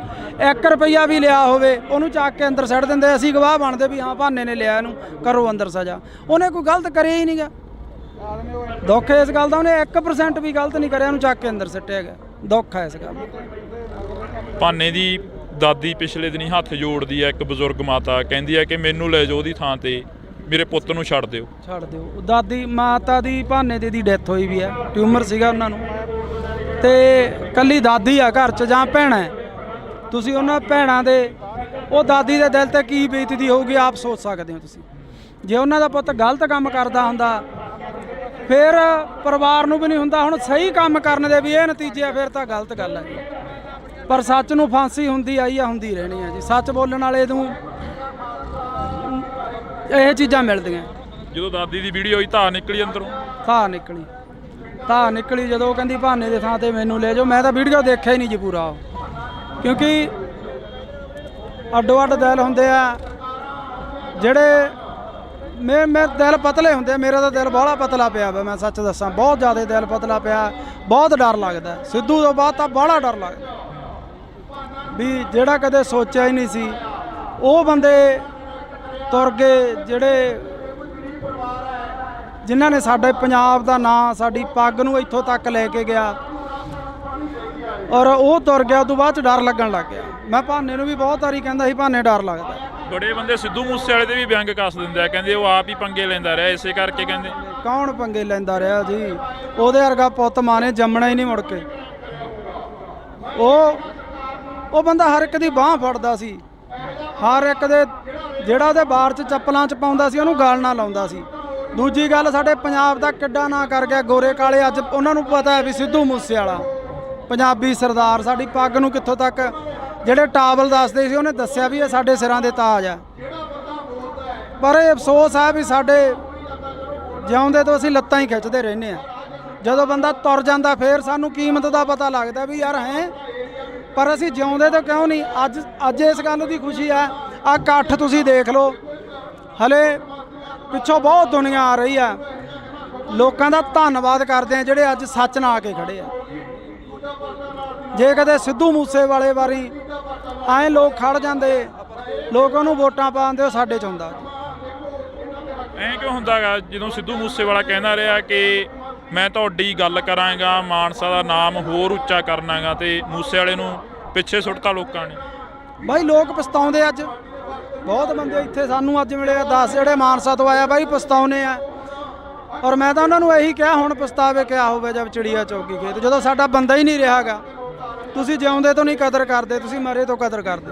1 ਰੁਪਈਆ ਵੀ ਲਿਆ ਹੋਵੇ ਉਹਨੂੰ ਚੱਕ ਕੇ ਅੰਦਰ ਸਿੱਟ ਦਿੰਦੇ। ਅਸੀਂ ਗਵਾਹ ਬਣਦੇ ਵੀ ਹਾਂ ਭਾਨੇ ਨੇ ਲਿਆ, ਇਹਨੂੰ ਕਰੋ ਅੰਦਰ ਸਜ਼ਾ। ਉਹਨੇ ਕੋਈ ਗਲਤ ਕਰਿਆ ਹੀ ਨਹੀਂਗਾ। ਦੁੱਖ ਇਸ ਗੱਲ ਦਾ, ਉਹਨੇ 1% ਵੀ ਗਲਤ ਨਹੀਂ ਕਰਿਆ, ਉਹਨੂੰ ਚੱਕ ਕੇ ਅੰਦਰ ਸਿੱਟਿਆ ਗਿਆ। ਦੁੱਖ ਹੈ ਇਸ ਗੱਲ ਦਾ। ਭਾਨੇ ਦੀ ਦਾਦੀ ਪਿਛਲੇ ਦਿਨੀ ਹੱਥ ਜੋੜਦੀ ਹੈ, ਇੱਕ ਬਜ਼ੁਰਗ ਮਾਤਾ ਕਹਿੰਦੀ ਹੈ ਕਿ ਮੈਨੂੰ ਲੈ ਜਾਓ ਉਹਦੀ ਥਾਂ ਤੇ, ਮੇਰੇ ਪੁੱਤ ਨੂੰ ਛੱਡ ਦਿਓ। ਛੱਡ ਦਿਓ। ਦਾਦੀ ਮਾਤਾ ਦੀ ਭਾਨੇ ਦੀ ਡੈਥ ਹੋਈ ਵੀ ਹੈ, ਟਿਊਮਰ ਸੀਗਾ ਉਹਨਾਂ ਨੂੰ, ਤੇ ਕੱਲੀ ਦਾਦੀ ਆ ਘਰ 'ਚ ਜਾਂ ਭੈਣਾਂ। ਤੁਸੀਂ ਉਹਨਾਂ ਭੈਣਾਂ ਦੇ, ਉਹ ਦਾਦੀ ਦੇ ਦਿਲ ਤੇ ਕੀ ਬੀਤਦੀ ਹੋਊਗੀ ਆਪ ਸੋਚ ਸਕਦੇ ਹੋ ਤੁਸੀਂ। ਜੇ ਉਹਨਾਂ ਦਾ ਪੁੱਤ ਗਲਤ ਕੰਮ ਕਰਦਾ ਹੁੰਦਾ ਫਿਰ ਪਰਿਵਾਰ ਨੂੰ ਵੀ ਨਹੀਂ ਹੁੰਦਾ। ਹੁਣ ਸਹੀ ਕੰਮ ਕਰਨ ਦੇ ਵੀ ਇਹ ਨਤੀਜੇ ਆ, ਫਿਰ ਤਾਂ ਗਲਤ ਗੱਲ ਹੈ। ਪਰ ਸੱਚ ਨੂੰ ਫਾਂਸੀ ਹੁੰਦੀ ਆਈ ਆ, ਹੁੰਦੀ ਰਹਿਣੀ ਆ ਜੀ। ਸੱਚ ਬੋਲਣ ਵਾਲੇ ਨੂੰ ਇਹ ਚੀਜ਼ਾਂ ਮਿਲਦੀਆਂ। ਜਦੋਂ ਦਾਦੀ ਦੀ ਵੀਡੀਓ ਹੋਈ ਧਾਰ ਨਿਕਲੀ ਅੰਦਰੋਂ, ਧਾਰ ਨਿਕਲੀ ਜਦੋਂ ਉਹ ਕਹਿੰਦੀ ਭਾਨੇ ਦੇ ਥਾਂ ਤੇ ਮੈਨੂੰ ਲੈ ਜਾਓ। ਮੈਂ ਤਾਂ ਵੀਡੀਓ ਦੇਖਿਆ ਹੀ ਨਹੀਂ ਜੀ ਪੂਰਾ, ਕਿਉਂਕਿ ਅੱਡੋ ਅੱਡ ਦਿਲ ਹੁੰਦੇ ਆ ਜਿਹੜੇ ਮੈਂ ਦਿਲ ਪਤਲੇ ਹੁੰਦੇ। ਮੇਰਾ ਤਾਂ ਦਿਲ ਬਾਹਲਾ ਪਤਲਾ ਪਿਆ ਵਾ, ਮੈਂ ਸੱਚ ਦੱਸਾਂ, ਬਹੁਤ ਜ਼ਿਆਦਾ ਦਿਲ ਪਤਲਾ ਪਿਆ। ਬਹੁਤ ਡਰ ਲੱਗਦਾ ਸਿੱਧੂ ਤੋਂ ਬਾਅਦ ਤਾਂ ਬਾਹਲਾ ਡਰ ਲੱਗਦਾ ਵੀ ਜਿਹੜਾ ਕਦੇ ਸੋਚਿਆ ਹੀ ਨਹੀਂ ਸੀ ਉਹ ਬੰਦੇ ਤੁਰ ਗਏ, ਜਿਨ੍ਹਾਂ ਨੇ ਸਾਡੇ ਪੰਜਾਬ ਦਾ ਨਾਂ, ਸਾਡੀ ਪੱਗ ਨੂੰ ਇੱਥੋਂ ਤੱਕ ਲੈ ਕੇ ਗਿਆ, ਔਰ ਉਹ ਤੁਰ ਗਿਆ। ਉਦੋਂ ਬਾਅਦ 'ਚ ਡਰ ਲੱਗਣ ਲੱਗ ਗਿਆ। ਮੈਂ ਭਾਨੇ ਨੂੰ ਵੀ ਬਹੁਤ ਵਾਰੀ ਕਹਿੰਦਾ ਸੀ ਭਾਨੇ ਡਰ ਲੱਗਦਾ। ਬੜੇ ਬੰਦੇ ਸਿੱਧੂ ਮੂਸੇਵਾਲੇ ਦੇ ਵੀ ਵਿਅੰਗ ਕੱਸ ਦਿੰਦੇ ਆ, ਕਹਿੰਦੇ ਉਹ ਆਪ ਹੀ ਪੰਗੇ ਲੈਂਦਾ ਰਿਹਾ, ਇਸੇ ਕਰਕੇ ਕਹਿੰਦੇ। ਕੌਣ ਪੰਗੇ ਲੈਂਦਾ ਰਿਹਾ ਜੀ? ਉਹਦੇ ਵਰਗਾ ਪੁੱਤ ਮਾਂ ਨੇ ਜੰਮਣਾ ਹੀ ਨਹੀਂ ਮੁੜ ਕੇ। ਉਹ ਬੰਦਾ ਹਰ ਇੱਕ ਦੀ ਬਾਂਹ ਫੜਦਾ ਸੀ, ਹਰ ਇੱਕ ਦੇ, ਜਿਹੜਾ ਉਹਦੇ ਬਾਰ 'ਚ ਚੱਪਲਾਂ 'ਚ ਪਾਉਂਦਾ ਸੀ ਉਹਨੂੰ ਗਲ ਨਾ ਲਾਉਂਦਾ ਸੀ। ਦੂਜੀ ਗੱਲ, ਸਾਡੇ ਪੰਜਾਬ ਦਾ ਕਿੱਡਾ ਨਾਂ ਕਰ ਗਿਆ ਗੋਰੇ ਕਾਲੇ। ਅੱਜ ਉਹਨਾਂ ਨੂੰ ਪਤਾ ਹੈ ਵੀ ਸਿੱਧੂ ਮੂਸੇਵਾਲਾ ਪੰਜਾਬੀ ਸਰਦਾਰ, ਸਾਡੀ ਪੱਗ ਨੂੰ ਕਿੱਥੋਂ ਤੱਕ, ਜਿਹੜੇ ਟਾਵਲ ਦੱਸਦੇ ਸੀ ਉਹਨੇ ਦੱਸਿਆ ਵੀ ਇਹ ਸਾਡੇ ਸਿਰਾਂ ਦੇ ਤਾਜ ਆ। ਪਰ ਇਹ ਅਫਸੋਸ ਹੈ ਵੀ ਸਾਡੇ ਜਿਉਂਦੇ ਤੋਂ ਅਸੀਂ ਲੱਤਾਂ ਹੀ ਖਿੱਚਦੇ ਰਹਿੰਦੇ ਆ। ਜਦੋਂ ਬੰਦਾ ਤੁਰ ਜਾਂਦਾ ਫੇਰ ਸਾਨੂੰ ਕੀਮਤ ਦਾ ਪਤਾ ਲੱਗਦਾ ਵੀ ਯਾਰ ਹੈ, ਪਰ ਅਸੀਂ ਜਿਉਂਦੇ ਤਾਂ ਕਿਉਂ ਨਹੀਂ। ਅੱਜ ਇਸ ਗੱਲ ਦੀ ਖੁਸ਼ੀ ਆ। ਆਹ ਇਕੱਠ ਤੁਸੀਂ ਦੇਖ ਲਓ, ਹਲੇ ਪਿੱਛੋਂ ਬਹੁਤ ਦੁਨੀਆ ਆ ਰਹੀ ਆ। ਲੋਕਾਂ ਦਾ ਧੰਨਵਾਦ ਕਰਦੇ ਆ ਜਿਹੜੇ ਅੱਜ ਸੱਚ ਨਾਲ ਆ ਕੇ ਖੜੇ ਆ। ਜੇ ਕਦੇ ਸਿੱਧੂ ਮੂਸੇਵਾਲੇ ਵਾਰੀ ਐਂ ਲੋਕ ਖੜ ਜਾਂਦੇ, ਲੋਕ ਉਹਨੂੰ ਵੋਟਾਂ ਪਾਉਂਦੇ, ਉਹ ਸਾਡੇ ਚ ਹੁੰਦਾ। ਐਂ ਕਿਉਂ ਹੁੰਦਾ ਗਾ ਜਦੋਂ ਸਿੱਧੂ ਮੂਸੇਵਾਲਾ ਕਹਿੰਦਾ ਰਿਹਾ ਕਿ ਮੈਂ ਤੁਹਾਡੀ ਗੱਲ ਕਰਾਂਗਾ, ਮਾਨਸਾ ਦਾ ਨਾਮ ਹੋਰ ਉੱਚਾ ਕਰਨਾਗਾ, ਤੇ ਮੂਸੇ ਵਾਲੇ ਨੂੰ ਪਿੱਛੇ ਸੁੱਟਤਾ ਲੋਕਾਂ ਨੇ? ਬਾਈ ਲੋਕ ਪਛਤਾਉਂਦੇ ਅੱਜ। ਬਹੁਤ ਬੰਦੇ ਇੱਥੇ ਸਾਨੂੰ ਅੱਜ ਮਿਲੇ ਆ 10 ਜਿਹੜੇ ਮਾਨਸਾ ਤੋਂ ਆਇਆ ਬਾਈ ਪਛਤਾਉਨੇ ਆ। ਔਰ ਮੈਂ ਤਾਂ ਉਹਨਾਂ ਨੂੰ ਇਹੀ ਕਿਹਾ ਹੁਣ ਪਛਤਾਵੇ ਕਿਆ ਹੋਵੇ ਜਦ ਚਿੜੀਆ ਚੌਗੀ ਖੇਤ, ਜਦੋਂ ਸਾਡਾ ਬੰਦਾ ਹੀ ਨਹੀਂ ਰਿਹਾਗਾ। ਤੁਸੀਂ ਜਿਉਂਦੇ ਤੋਂ ਨਹੀਂ ਕਦਰ ਕਰਦੇ, ਤੁਸੀਂ ਮਰੇ ਤੋਂ ਕਦਰ ਕਰਦੇ।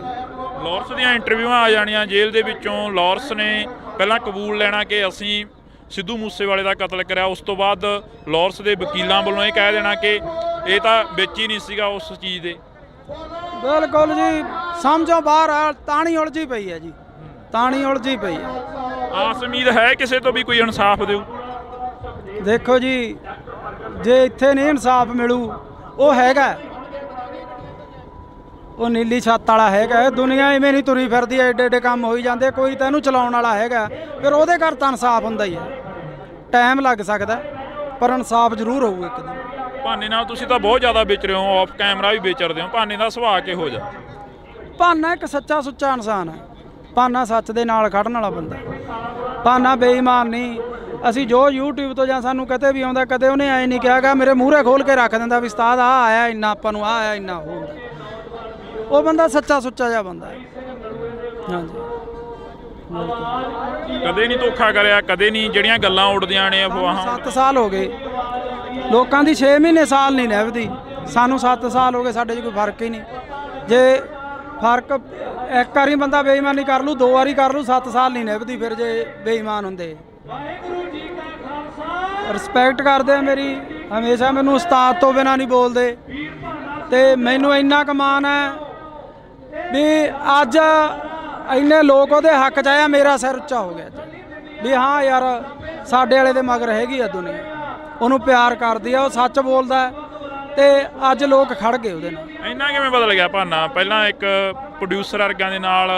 ਲਾਰੈਂਸ ਦੀਆਂ ਇੰਟਰਵਿਊਆਂ ਆ ਜਾਣੀਆਂ ਜੇਲ੍ਹ ਦੇ ਵਿੱਚੋਂ। ਲਾਰੈਂਸ ਨੇ ਪਹਿਲਾਂ ਕਬੂਲ ਲੈਣਾ ਕਿ ਅਸੀਂ ਸਿੱਧੂ ਮੂਸੇਵਾਲੇ ਦਾ ਕਤਲ ਕਰਿਆ, ਉਸ ਤੋਂ ਬਾਅਦ ਲਾਰੈਂਸ ਦੇ ਵਕੀਲਾਂ ਵੱਲੋਂ ਇਹ ਕਹਿ ਦੇਣਾ ਕਿ ਇਹ ਤਾਂ ਵਿੱਚ ਹੀ ਨਹੀਂ ਸੀਗਾ ਉਸ ਚੀਜ਼ ਦੇ। ਬਿਲਕੁਲ ਜੀ, ਸਮਝੋ ਬਾਹਰ ਆ। ਤਾਣੀ ਉਲਝੀ ਪਈ ਹੈ ਜੀ, ਤਾਣੀ ਉਲਝੀ ਪਈ ਹੈ। ਆਸ ਉਮੀਦ ਹੈ ਕਿਸੇ ਤੋਂ ਵੀ ਕੋਈ ਇਨਸਾਫ ਦਿਓ? ਦੇਖੋ ਜੀ, ਜੇ ਇੱਥੇ ਨਹੀਂ ਇਨਸਾਫ ਮਿਲੂ, ਉਹ ਹੈਗਾ, ਉਹ ਨੀਲੀ ਛੱਤ ਵਾਲਾ ਹੈਗਾ। ਦੁਨੀਆ ਇਵੇਂ ਨਹੀਂ ਤੁਰੀ ਫਿਰਦੀ, ਐਡੇ ਐਡੇ ਕੰਮ ਹੋਈ ਜਾਂਦੇ। ਕੋਈ ਤਾਂ ਇਹਨੂੰ ਚਲਾਉਣ ਵਾਲਾ ਹੈਗਾ, ਫਿਰ ਉਹਦੇ ਘਰ ਤਾਂ ਇਨਸਾਫ ਹੁੰਦਾ ਹੀ ਹੈ। ਟਾਈਮ ਲੱਗ ਸਕਦਾ, ਪਰ ਇਨਸਾਫ ਜ਼ਰੂਰ ਹੋਊ ਇੱਕ ਦਿਨ। ਭਾਨੇ ਨਾਲ ਤੁਸੀਂ ਤਾਂ ਬਹੁਤ ਜ਼ਿਆਦਾ ਵਿਚਰੇ ਹੋ, ਆਫ ਕੈਮਰਾ ਵੀ ਵਿਚਰਦੇ ਹੋ। ਭਾਨੇ ਦਾ ਸੁਭਾਅ ਕਿਹੋ ਜਿਹਾ? ਭਾਨਾ ਇੱਕ ਸੱਚਾ ਸੁੱਚਾ ਇਨਸਾਨ ਹੈ। ਭਾਨਾ ਸੱਚ ਦੇ ਨਾਲ ਖੜਨ ਵਾਲਾ ਬੰਦਾ। ਭਾਨਾ ਬੇਈਮਾਨ ਨਹੀਂ। ਅਸੀਂ ਜੋ YouTube ਤੋਂ ਜਾਂ ਸਾਨੂੰ ਕਦੇ ਵੀ ਆਉਂਦਾ, ਕਦੇ ਉਹਨੇ ਐਂ ਨਹੀਂ ਕਿਹਾਗਾ ਮੇਰੇ ਮੂਹਰੇ ਖੋਲ ਕੇ ਰੱਖ ਦਿੰਦਾ ਵੀ ਉਸਤਾਦ ਆਹ ਆਇਆ ਇੰਨਾ, ਆਪਾਂ ਨੂੰ ਆਹ ਆਇਆ ਇੰਨਾ। ਉਹ ਬੰਦਾ ਸੱਚਾ ਸੁੱਚਾ ਜਿਹਾ ਬੰਦਾ ਹੈ। ਹਾਂਜੀ, ਕਦੇ ਨਹੀਂ ਧੋਖਾ ਕਰਿਆ, ਕਦੇ ਨਹੀਂ ਜਿਹੜੀਆਂ ਗੱਲਾਂ ਉੱਡਦੀਆਂ ਨੇ ਅਫਵਾਹਾਂ। 7 ਸਾਲ ਹੋ ਗਏ ਲੋਕਾਂ ਦੀ, 6 ਮਹੀਨੇ ਸਾਲ ਨਹੀਂ ਨਿਭਦੀ। ਸਾਨੂੰ 7 ਸਾਲ ਹੋ ਗਏ, ਸਾਡੇ 'ਚ ਕੋਈ ਫਰਕ ਹੀ ਨਹੀਂ। ਜੇ ਫਰਕ ਇੱਕ ਵਾਰੀ ਬੰਦਾ ਬੇਈਮਾਨੀ ਕਰ ਲੂ, 2 ਵਾਰੀ ਕਰ ਲੂ, 7 ਸਾਲ ਨਹੀਂ ਨਿਭਦੀ ਫਿਰ ਜੇ ਬੇਈਮਾਨ ਹੁੰਦੇ। ਰਿਸਪੈਕਟ ਕਰਦੇ ਆ ਮੇਰੀ, ਹਮੇਸ਼ਾ ਮੈਨੂੰ ਉਸਤਾਦ ਤੋਂ ਬਿਨਾਂ ਨਹੀਂ ਬੋਲਦੇ। ਤੇ ਮੈਨੂੰ ਇੰਨਾ ਕੁ ਮਾਣ ਹੈ ਵੀ ਅੱਜ ਇੰਨੇ ਲੋਕ ਉਹਦੇ ਹੱਕ 'ਚ ਆਇਆ, ਮੇਰਾ ਸਿਰ ਉੱਚਾ ਹੋ ਗਿਆ ਵੀ ਹਾਂ ਯਾਰ ਸਾਡੇ ਵਾਲੇ ਦੇ ਮਗਰ ਹੈਗੀ ਆ ਦੁਨੀਆ, ਉਹਨੂੰ ਪਿਆਰ ਕਰਦੀ ਆ, ਉਹ ਸੱਚ ਬੋਲਦਾ ਤੇ ਅੱਜ ਲੋਕ ਖੜ ਗਏ ਉਹਦੇ ਨਾਲ। ਇੰਨਾ ਕਿਵੇਂ ਬਦਲ ਗਿਆ ਭਾਨਾ? ਪਹਿਲਾਂ ਇੱਕ ਪ੍ਰੋਡਿਊਸਰ ਵਰਗਿਆਂ ਦੇ ਨਾਲ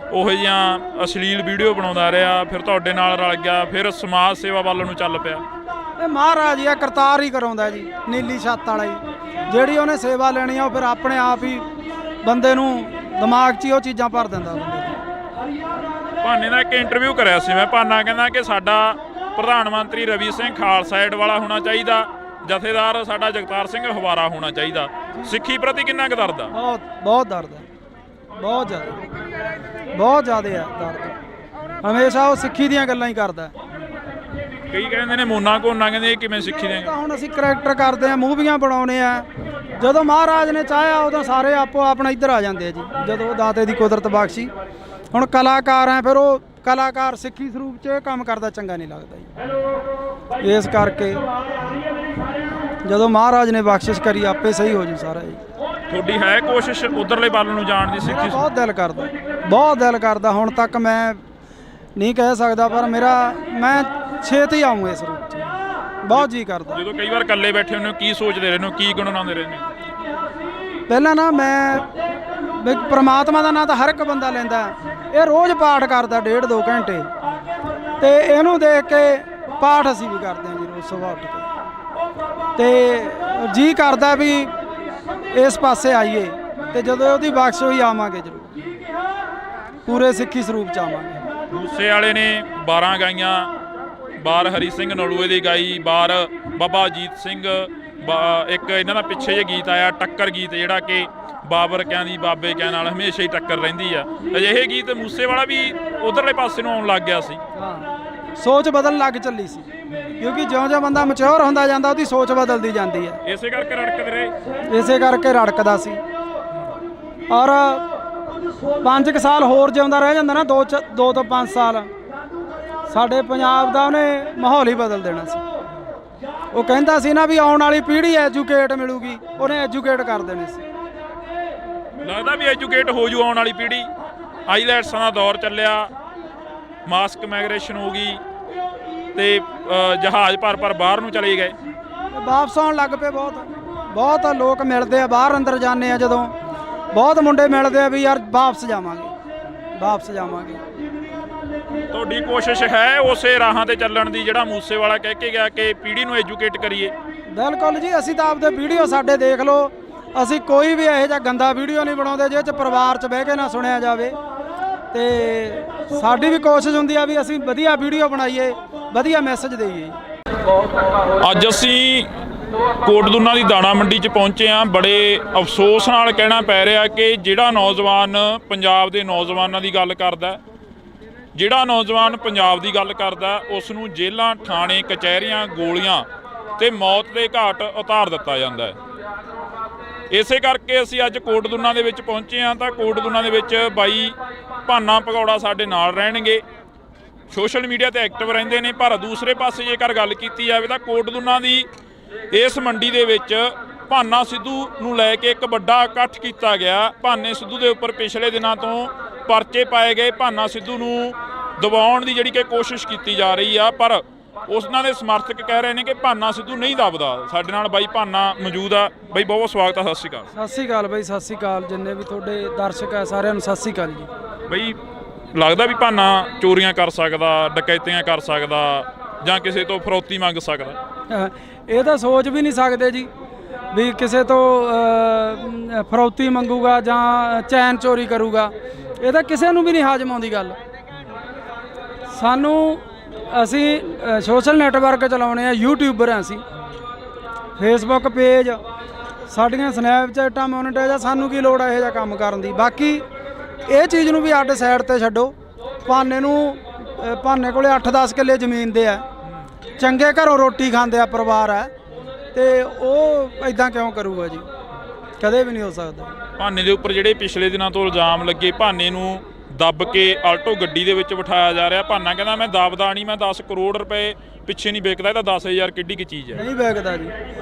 ਉਹੋ ਜਿਹੀਆਂ ਅਸ਼ਲੀਲ ਵੀਡੀਓ ਬਣਾਉਂਦਾ ਰਿਹਾ, ਫਿਰ ਤੁਹਾਡੇ ਨਾਲ ਰਲ ਗਿਆ, ਫਿਰ ਸਮਾਜ ਸੇਵਾ ਵੱਲ ਨੂੰ ਚੱਲ ਪਿਆ। ਇਹ ਮਹਾਰਾਜ ਹੀ ਆ, ਕਰਤਾਰ ਹੀ ਕਰਾਉਂਦਾ ਜੀ, ਨੀਲੀ ਛੱਤ ਵਾਲਾ ਹੀ। ਜਿਹੜੀ ਉਹਨੇ ਸੇਵਾ ਲੈਣੀ ਆ ਉਹ ਫਿਰ ਆਪਣੇ ਆਪ ਹੀ ਬੰਦੇ ਨੂੰ ਦਿਮਾਗ 'ਚ ਹੀ ਉਹ ਚੀਜ਼ਾਂ ਭਰ ਦਿੰਦਾ ਬੰਦੇ ਨੂੰ। ਭਾਨੇ ਦਾ ਇੱਕ ਇੰਟਰਵਿਊ ਕਰਿਆ ਸੀ ਮੈਂ। ਭਾਨਾ ਕਹਿੰਦਾ ਕਿ ਸਾਡਾ ਪ੍ਰਧਾਨ ਮੰਤਰੀ ਰਵੀ ਸਿੰਘ ਖਾਲਸਾ ਏਡ ਵਾਲਾ ਹੋਣਾ ਚਾਹੀਦਾ, ਜਥੇਦਾਰ ਸਾਡਾ ਜਗਤਾਰ ਸਿੰਘ ਹਵਾਰਾ ਹੋਣਾ ਚਾਹੀਦਾ। ਸਿੱਖੀ ਪ੍ਰਤੀ ਕਿੰਨਾ ਕੁ ਦਰਦ ਆ? ਬਹੁਤ ਦਰਦ ਹੈ, ਬਹੁਤ ਜ਼ਿਆਦਾ ਹੈ ਦਰਦ। ਹਮੇਸ਼ਾ ਉਹ ਸਿੱਖੀ ਦੀਆਂ ਗੱਲਾਂ ਹੀ ਕਰਦਾ। ਕਈ ਕਹਿੰਦੇ ਨੇ ਮੋਨਾ ਕੋਨਾ, ਕਹਿੰਦੇ ਇਹ ਕਿਵੇਂ ਸਿੱਖੀ ਦੀਆਂ? ਹੁਣ ਅਸੀਂ ਕਰੈਕਟਰ ਕਰਦੇ ਆ, ਮੂਵੀਆਂ ਬਣਾਉਣੇ ਆ। ਜਦੋਂ ਮਹਾਰਾਜ ਨੇ ਚਾਹਿਆ ਉਦੋਂ ਸਾਰੇ ਆਪੋ ਆਪਣਾ ਇੱਧਰ ਆ ਜਾਂਦੇ ਆ ਜੀ, ਜਦੋਂ ਦਾਤੇ ਦੀ ਕੁਦਰਤ ਬਖਸ਼ੀ। ਹੁਣ ਕਲਾਕਾਰ ਆ, ਫਿਰ ਉਹ ਕਲਾਕਾਰ ਸਿੱਖੀ ਸਰੂਪ 'ਚ ਇਹ ਕੰਮ ਕਰਦਾ ਚੰਗਾ ਨਹੀਂ ਲੱਗਦਾ ਜੀ। ਇਸ ਕਰਕੇ ਜਦੋਂ ਮਹਾਰਾਜ ਨੇ ਬਖਸ਼ਿਸ਼ ਕਰੀ ਆਪੇ ਸਹੀ ਹੋ ਜੂ ਸਾਰਾ ਜੀ। ਤੁਹਾਡੀ ਹੈ ਕੋਸ਼ਿਸ਼ ਉਧਰਲੇ ਵੱਲ ਨੂੰ ਜਾਣ ਦੀ? ਸਿੱਖੀ ਬਹੁਤ ਦਿਲ ਕਰਦਾ, ਬਹੁਤ ਦਿਲ ਕਰਦਾ। ਹੁਣ ਤੱਕ ਮੈਂ ਨਹੀਂ ਕਹਿ ਸਕਦਾ, ਪਰ ਮੈਂ ਛੇਤੀ ਆਊਂ ਇਸ ਰੂਪ 'ਚ, ਬਹੁਤ ਜੀ ਕਰਦਾ। ਜਦੋਂ ਕਈ ਵਾਰ ਇਕੱਲੇ ਬੈਠੇ ਹੁੰਦੇ ਹੋ, ਕੀ ਸੋਚਦੇ ਰਹਿੰਦੇ ਹੋ, ਕੀ ਗੁਣਗੁਣਾਉਂਦੇ ਰਹਿੰਦੇ ਹੋ? ਪਹਿਲਾਂ ਨਾ ਮੈਂ ਪ੍ਰਮਾਤਮਾ ਦਾ ਨਾਂ ਤਾਂ ਹਰ ਇੱਕ ਬੰਦਾ ਲੈਂਦਾ। ਇਹ ਰੋਜ਼ ਪਾਠ ਕਰਦਾ 1.5-2 ਘੰਟੇ, ਤੇ ਇਹਨੂੰ ਦੇਖ ਕੇ ਪਾਠ ਅਸੀਂ ਵੀ ਕਰਦੇ ਹਾਂ ਜੀ ਰੋਜ਼ ਸੁਬਾਹ ਉੱਠ ਕੇ। ਤੇ ਜੀ ਕਰਦਾ ਵੀ ਇਸ ਪਾਸੇ ਆਈਏ, ਤੇ ਜਦੋਂ ਉਹਦੀ ਬਖਸ਼ ਹੋਈ ਆਵਾਂਗੇ ਜ਼ਰੂਰ, ਪੂਰੇ ਸਿੱਖੀ ਸਰੂਪ 'ਚ ਆਵਾਂਗੇ। ਮੂਸੇ ਵਾਲੇ ਨੇ 12 ਗਾਈਆਂ, ਬਾਰ ਹਰੀ ਸਿੰਘ ਨਲੂਏ ਦੀ ਗਾਈ, ਬਾਰ ਬਾਬਾ ਅਜੀਤ ਸਿੰਘ, ਇੱਕ ਇਹਨਾਂ ਦਾ ਪਿੱਛੇ ਜਿਹੇ ਗੀਤ ਆਇਆ ਟੱਕਰ ਗੀਤ, ਜਿਹੜਾ ਕਿ ਬਾਬਰ ਕਿਆਂ ਦੀ ਬਾਬੇ ਕਿਆਂ ਨਾਲ ਹਮੇਸ਼ਾ ਹੀ ਟੱਕਰ ਰਹਿੰਦੀ ਆ। ਅਜਿਹੇ ਗੀਤ ਮੂਸੇ ਵਾਲਾ ਵੀ ਉਧਰਲੇ ਪਾਸੇ ਨੂੰ ਆਉਣ ਲੱਗ ਗਿਆ ਸੀ। ਹਾਂ, ਸੋਚ ਬਦਲਣ ਲੱਗ ਚੱਲੀ ਸੀ, ਕਿਉਂਕਿ ਜਿਉਂ-ਜਿਉਂ ਬੰਦਾ ਮੈਚੁਰ ਹੁੰਦਾ ਜਾਂਦਾ ਉਹਦੀ ਸੋਚ ਬਦਲਦੀ ਜਾਂਦੀ ਹੈ। ਇਸੇ ਕਰਕੇ ਰੜਕਦੇ ਰਹੇ, ਇਸੇ ਕਰਕੇ ਰੜਕਦਾ ਸੀ। ਔਰ 5 ਸਾਲ ਹੋਰ ਜਿਉਂਦਾ ਰਹਿ ਜਾਂਦਾ ਨਾ, 2 ਤੋਂ 5 ਸਾਲ, ਸਾਡੇ ਪੰਜਾਬ ਦਾ ਉਹਨੇ ਮਾਹੌਲ ਹੀ ਬਦਲ ਦੇਣਾ ਸੀ। ਉਹ ਕਹਿੰਦਾ ਸੀ ਨਾ ਵੀ ਆਉਣ ਵਾਲੀ ਪੀੜ੍ਹੀ ਐਜੂਕੇਟ ਮਿਲੂਗੀ, ਉਹਨੇ ਐਜੂਕੇਟ ਕਰ ਦੇਣੇ ਸੀ। ਲੱਗਦਾ ਵੀ ਐਜੂਕੇਟ ਹੋ ਜੂ ਆਉਣ ਵਾਲੀ ਪੀੜ੍ਹੀ। ਆਈਲੈਟਸਾਂ ਦਾ ਦੌਰ ਚੱਲਿਆ, ਮਾਸਕ ਮਾਈਗ੍ਰੇਸ਼ਨ ਹੋ ਗਈ, ਤੇ ਜਹਾਜ਼ ਭਰ ਬਾਹਰ ਨੂੰ ਚਲੇ ਗਏ। ਵਾਪਸ ਆਉਣ ਲੱਗ ਪਏ। ਬਹੁਤ ਲੋਕ ਮਿਲਦੇ ਆ, ਬਾਹਰ ਅੰਦਰ ਜਾਂਦੇ ਆ ਜਦੋਂ, ਬਹੁਤ ਮੁੰਡੇ ਮਿਲਦੇ ਆ ਵੀ ਯਾਰ ਵਾਪਸ ਜਾਵਾਂਗੇ। ਤੁਹਾਡੀ ਕੋਸ਼ਿਸ਼ ਹੈ ਉਸੇ ਰਾਹਾਂ ਤੇ ਚੱਲਣ ਦੀ ਜਿਹੜਾ ਮੂਸੇਵਾਲਾ ਕਹਿ ਕੇ ਗਿਆ ਕਿ ਪੀੜ੍ਹੀ ਨੂੰ ਐਜੂਕੇਟ ਕਰੀਏ? ਬਿਲਕੁਲ ਜੀ, ਅਸੀਂ ਤਾਂ ਆਪਦੇ ਵੀਡੀਓ ਸਾਡੇ ਦੇਖ ਲਓ, ਅਸੀਂ ਕੋਈ ਵੀ ਇਹੋ ਜਿਹਾ ਗੰਦਾ ਵੀਡੀਓ ਨਹੀਂ ਬਣਾਉਂਦੇ ਜਿਹਦੇ 'ਚ ਪਰਿਵਾਰ 'ਚ ਬਹਿ ਕੇ ਨਾ ਸੁਣਿਆ ਜਾਵੇ। ਤੇ ਸਾਡੀ ਵੀ ਕੋਸ਼ਿਸ਼ ਹੁੰਦੀ ਆ ਵੀ ਅਸੀਂ ਵਧੀਆ ਵੀਡੀਓ ਬਣਾਈਏ, ਵਧੀਆ ਮੈਸੇਜ ਦੇਈਏ। ਅੱਜ ਅਸੀਂ ਕੋਟਦੁਨਾ ਦੀ ਦਾਣਾ ਮੰਡੀ 'ਚ ਪਹੁੰਚੇ ਹਾਂ। ਬੜੇ ਅਫਸੋਸ ਨਾਲ ਕਹਿਣਾ ਪੈ ਰਿਹਾ ਕਿ ਜਿਹੜਾ ਨੌਜਵਾਨ ਪੰਜਾਬ ਦੇ ਨੌਜਵਾਨਾਂ ਦੀ ਗੱਲ ਕਰਦਾ, ਉਸ ਨੂੰ ਜੇਲ੍ਹਾਂ, ਥਾਣੇ, ਕਚਹਿਰੀਆਂ, ਗੋਲੀਆਂ ਤੇ ਮੌਤ ਦੇ ਘਾਟ ਉਤਾਰ ਦਿੱਤਾ ਜਾਂਦਾ ਹੈ। ਇਸੇ ਕਰਕੇ ਅਸੀਂ ਅੱਜ ਕੋਟਦੁਨਾ ਦੇ ਵਿੱਚ ਪਹੁੰਚੇ ਹਾਂ। ਤਾਂ ਕੋਟਦੁਨਾ ਦੇ ਵਿੱਚ ਬਾਈ ਭਾਨਾ ਭਗੌੜਾ ਸਾਡੇ ਨਾਲ ਰਹਿਣਗੇ, ਸੋਸ਼ਲ ਮੀਡੀਆ ਤੇ ਐਕਟਿਵ ਰਹਿੰਦੇ ਨੇ। ਪਰ ਦੂਸਰੇ ਪਾਸੇ ਜੇਕਰ ਗੱਲ ਕੀਤੀ ਜਾਵੇ ਤਾਂ ਕੋਟਦੁਨਾ ਦੀ ਇਸ ਮੰਡੀ ਦੇ ਵਿੱਚ ਭਾਨਾ ਸਿੱਧੂ ਨੂੰ ਲੈ ਕੇ ਇੱਕ ਵੱਡਾ ਇਕੱਠ ਕੀਤਾ ਗਿਆ। ਭਾਨੇ ਸਿੱਧੂ ਦੇ ਉੱਪਰ ਪਿਛਲੇ ਦਿਨਾਂ ਤੋਂ ਪਰਚੇ ਪਾਏ ਗਏ। ਭਾਨਾ ਸਿੱਧੂ ਨੂੰ ਦਬਾਉਣ ਦੀ ਜਿਹੜੀ ਕਿ ਕੋਸ਼ਿਸ਼ ਕੀਤੀ ਜਾ ਰਹੀ ਆ, ਪਰ ਉਹਨਾਂ ਦੇ ਸਮਰਥਕ ਕਹਿ ਰਹੇ ਨੇ ਕਿ ਭਾਨਾ ਸਿੱਧੂ ਨਹੀਂ ਦਬਦਾ। ਸਾਡੇ ਨਾਲ ਬਾਈ ਭਾਨਾ ਮੌਜੂਦ ਆ। ਬਾਈ ਬਹੁਤ ਸਵਾਗਤ ਆ, ਸਤਿ ਸ਼੍ਰੀ ਅਕਾਲ। ਸਤਿ ਸ਼੍ਰੀ ਅਕਾਲ ਬਾਈ, ਸਤਿ ਸ਼੍ਰੀ ਅਕਾਲ ਜਿੰਨੇ ਵੀ ਤੁਹਾਡੇ ਦਰਸ਼ਕ ਆ ਸਾਰਿਆਂ ਨੂੰ ਸਤਿ ਸ਼੍ਰੀ ਅਕਾਲ ਜੀ। ਬਾਈ ਲੱਗਦਾ ਵੀ ਭਾਨਾ ਚੋਰੀਆਂ ਕਰ ਸਕਦਾ, ਡਕੈਤੀਆਂ ਕਰ ਸਕਦਾ ਜਾਂ ਕਿਸੇ ਤੋਂ ਫਰੌਤੀ ਮੰਗ ਸਕਦਾ? ਇਹ ਤਾਂ ਸੋਚ ਵੀ ਨਹੀਂ ਸਕਦੇ ਜੀ ਵੀ ਕਿਸੇ ਤੋਂ ਫਰੌਤੀ ਮੰਗੂਗਾ ਜਾਂ ਚੈਨ ਚੋਰੀ ਕਰੂਗਾ। ਇਹ ਤਾਂ ਕਿਸੇ ਨੂੰ ਵੀ ਨਹੀਂ ਹਾਜ਼ਮ ਆਉਂਦੀ ਗੱਲ। ਅਸੀਂ ਸੋਸ਼ਲ ਨੈਟਵਰਕ ਚਲਾਉਣੇ ਆ, ਯੂਟਿਊਬਰ ਆ ਅਸੀਂ, ਫੇਸਬੁੱਕ ਪੇਜ, ਸਾਡੀਆਂ ਸਨੈਪਚੈਟਾਂ ਮੋਨੀਟਾਈਜ਼ ਆ। ਸਾਨੂੰ ਕੀ ਲੋੜ ਹੈ ਇਹੋ ਜਿਹਾ ਕੰਮ ਕਰਨ ਦੀ? ਬਾਕੀ ਇਹ ਚੀਜ਼ ਨੂੰ ਵੀ ਅੱਡ ਸਾਈਡ ਤੇ ਛੱਡੋ। ਭਾਨੇ ਕੋਲੇ 8-10 ਕਿੱਲੇ ਜ਼ਮੀਨ ਦੇ ਆ, ਚੰਗੇ ਘਰੋਂ ਰੋਟੀ ਖਾਂਦੇ ਆ, ਪਰਿਵਾਰ ਹੈ, ਤੇ ਉਹ ਇਦਾਂ ਕਿਉਂ ਕਰੂਗਾ ਜੀ? ਕਦੇ ਵੀ ਨਹੀਂ ਹੋ ਸਕਦਾ। ਭਾਨੇ ਦੇ ਉੱਪਰ ਜਿਹੜੇ ਪਿਛਲੇ ਦਿਨਾਂ ਤੋਂ ਇਲਜ਼ਾਮ ਲੱਗੇ, ਭਾਨੇ ਨੂੰ ਦੱਬ ਕੇ ਆਲਟੋ ਗੱਡੀ ਦੇ ਵਿੱਚ ਬਿਠਾਇਆ ਜਾ ਰਿਹਾ। ਭਾਨਾ ਕਹਿੰਦਾ ਮੈਂ ਦੱਬਦਾ ਨਹੀਂ, ਮੈਂ 10 ਕਰੋੜ ਰੁਪਏ ਪਿੱਛੇ ਨਹੀਂ ਵਿਕਦਾ। ਇਹ ਤਾਂ 10,000 ਕਿੱਡੀ ਕੀ ਚੀਜ਼ ਹੈ? ਨਹੀਂ ਵਿਕਦਾ ਜੀ,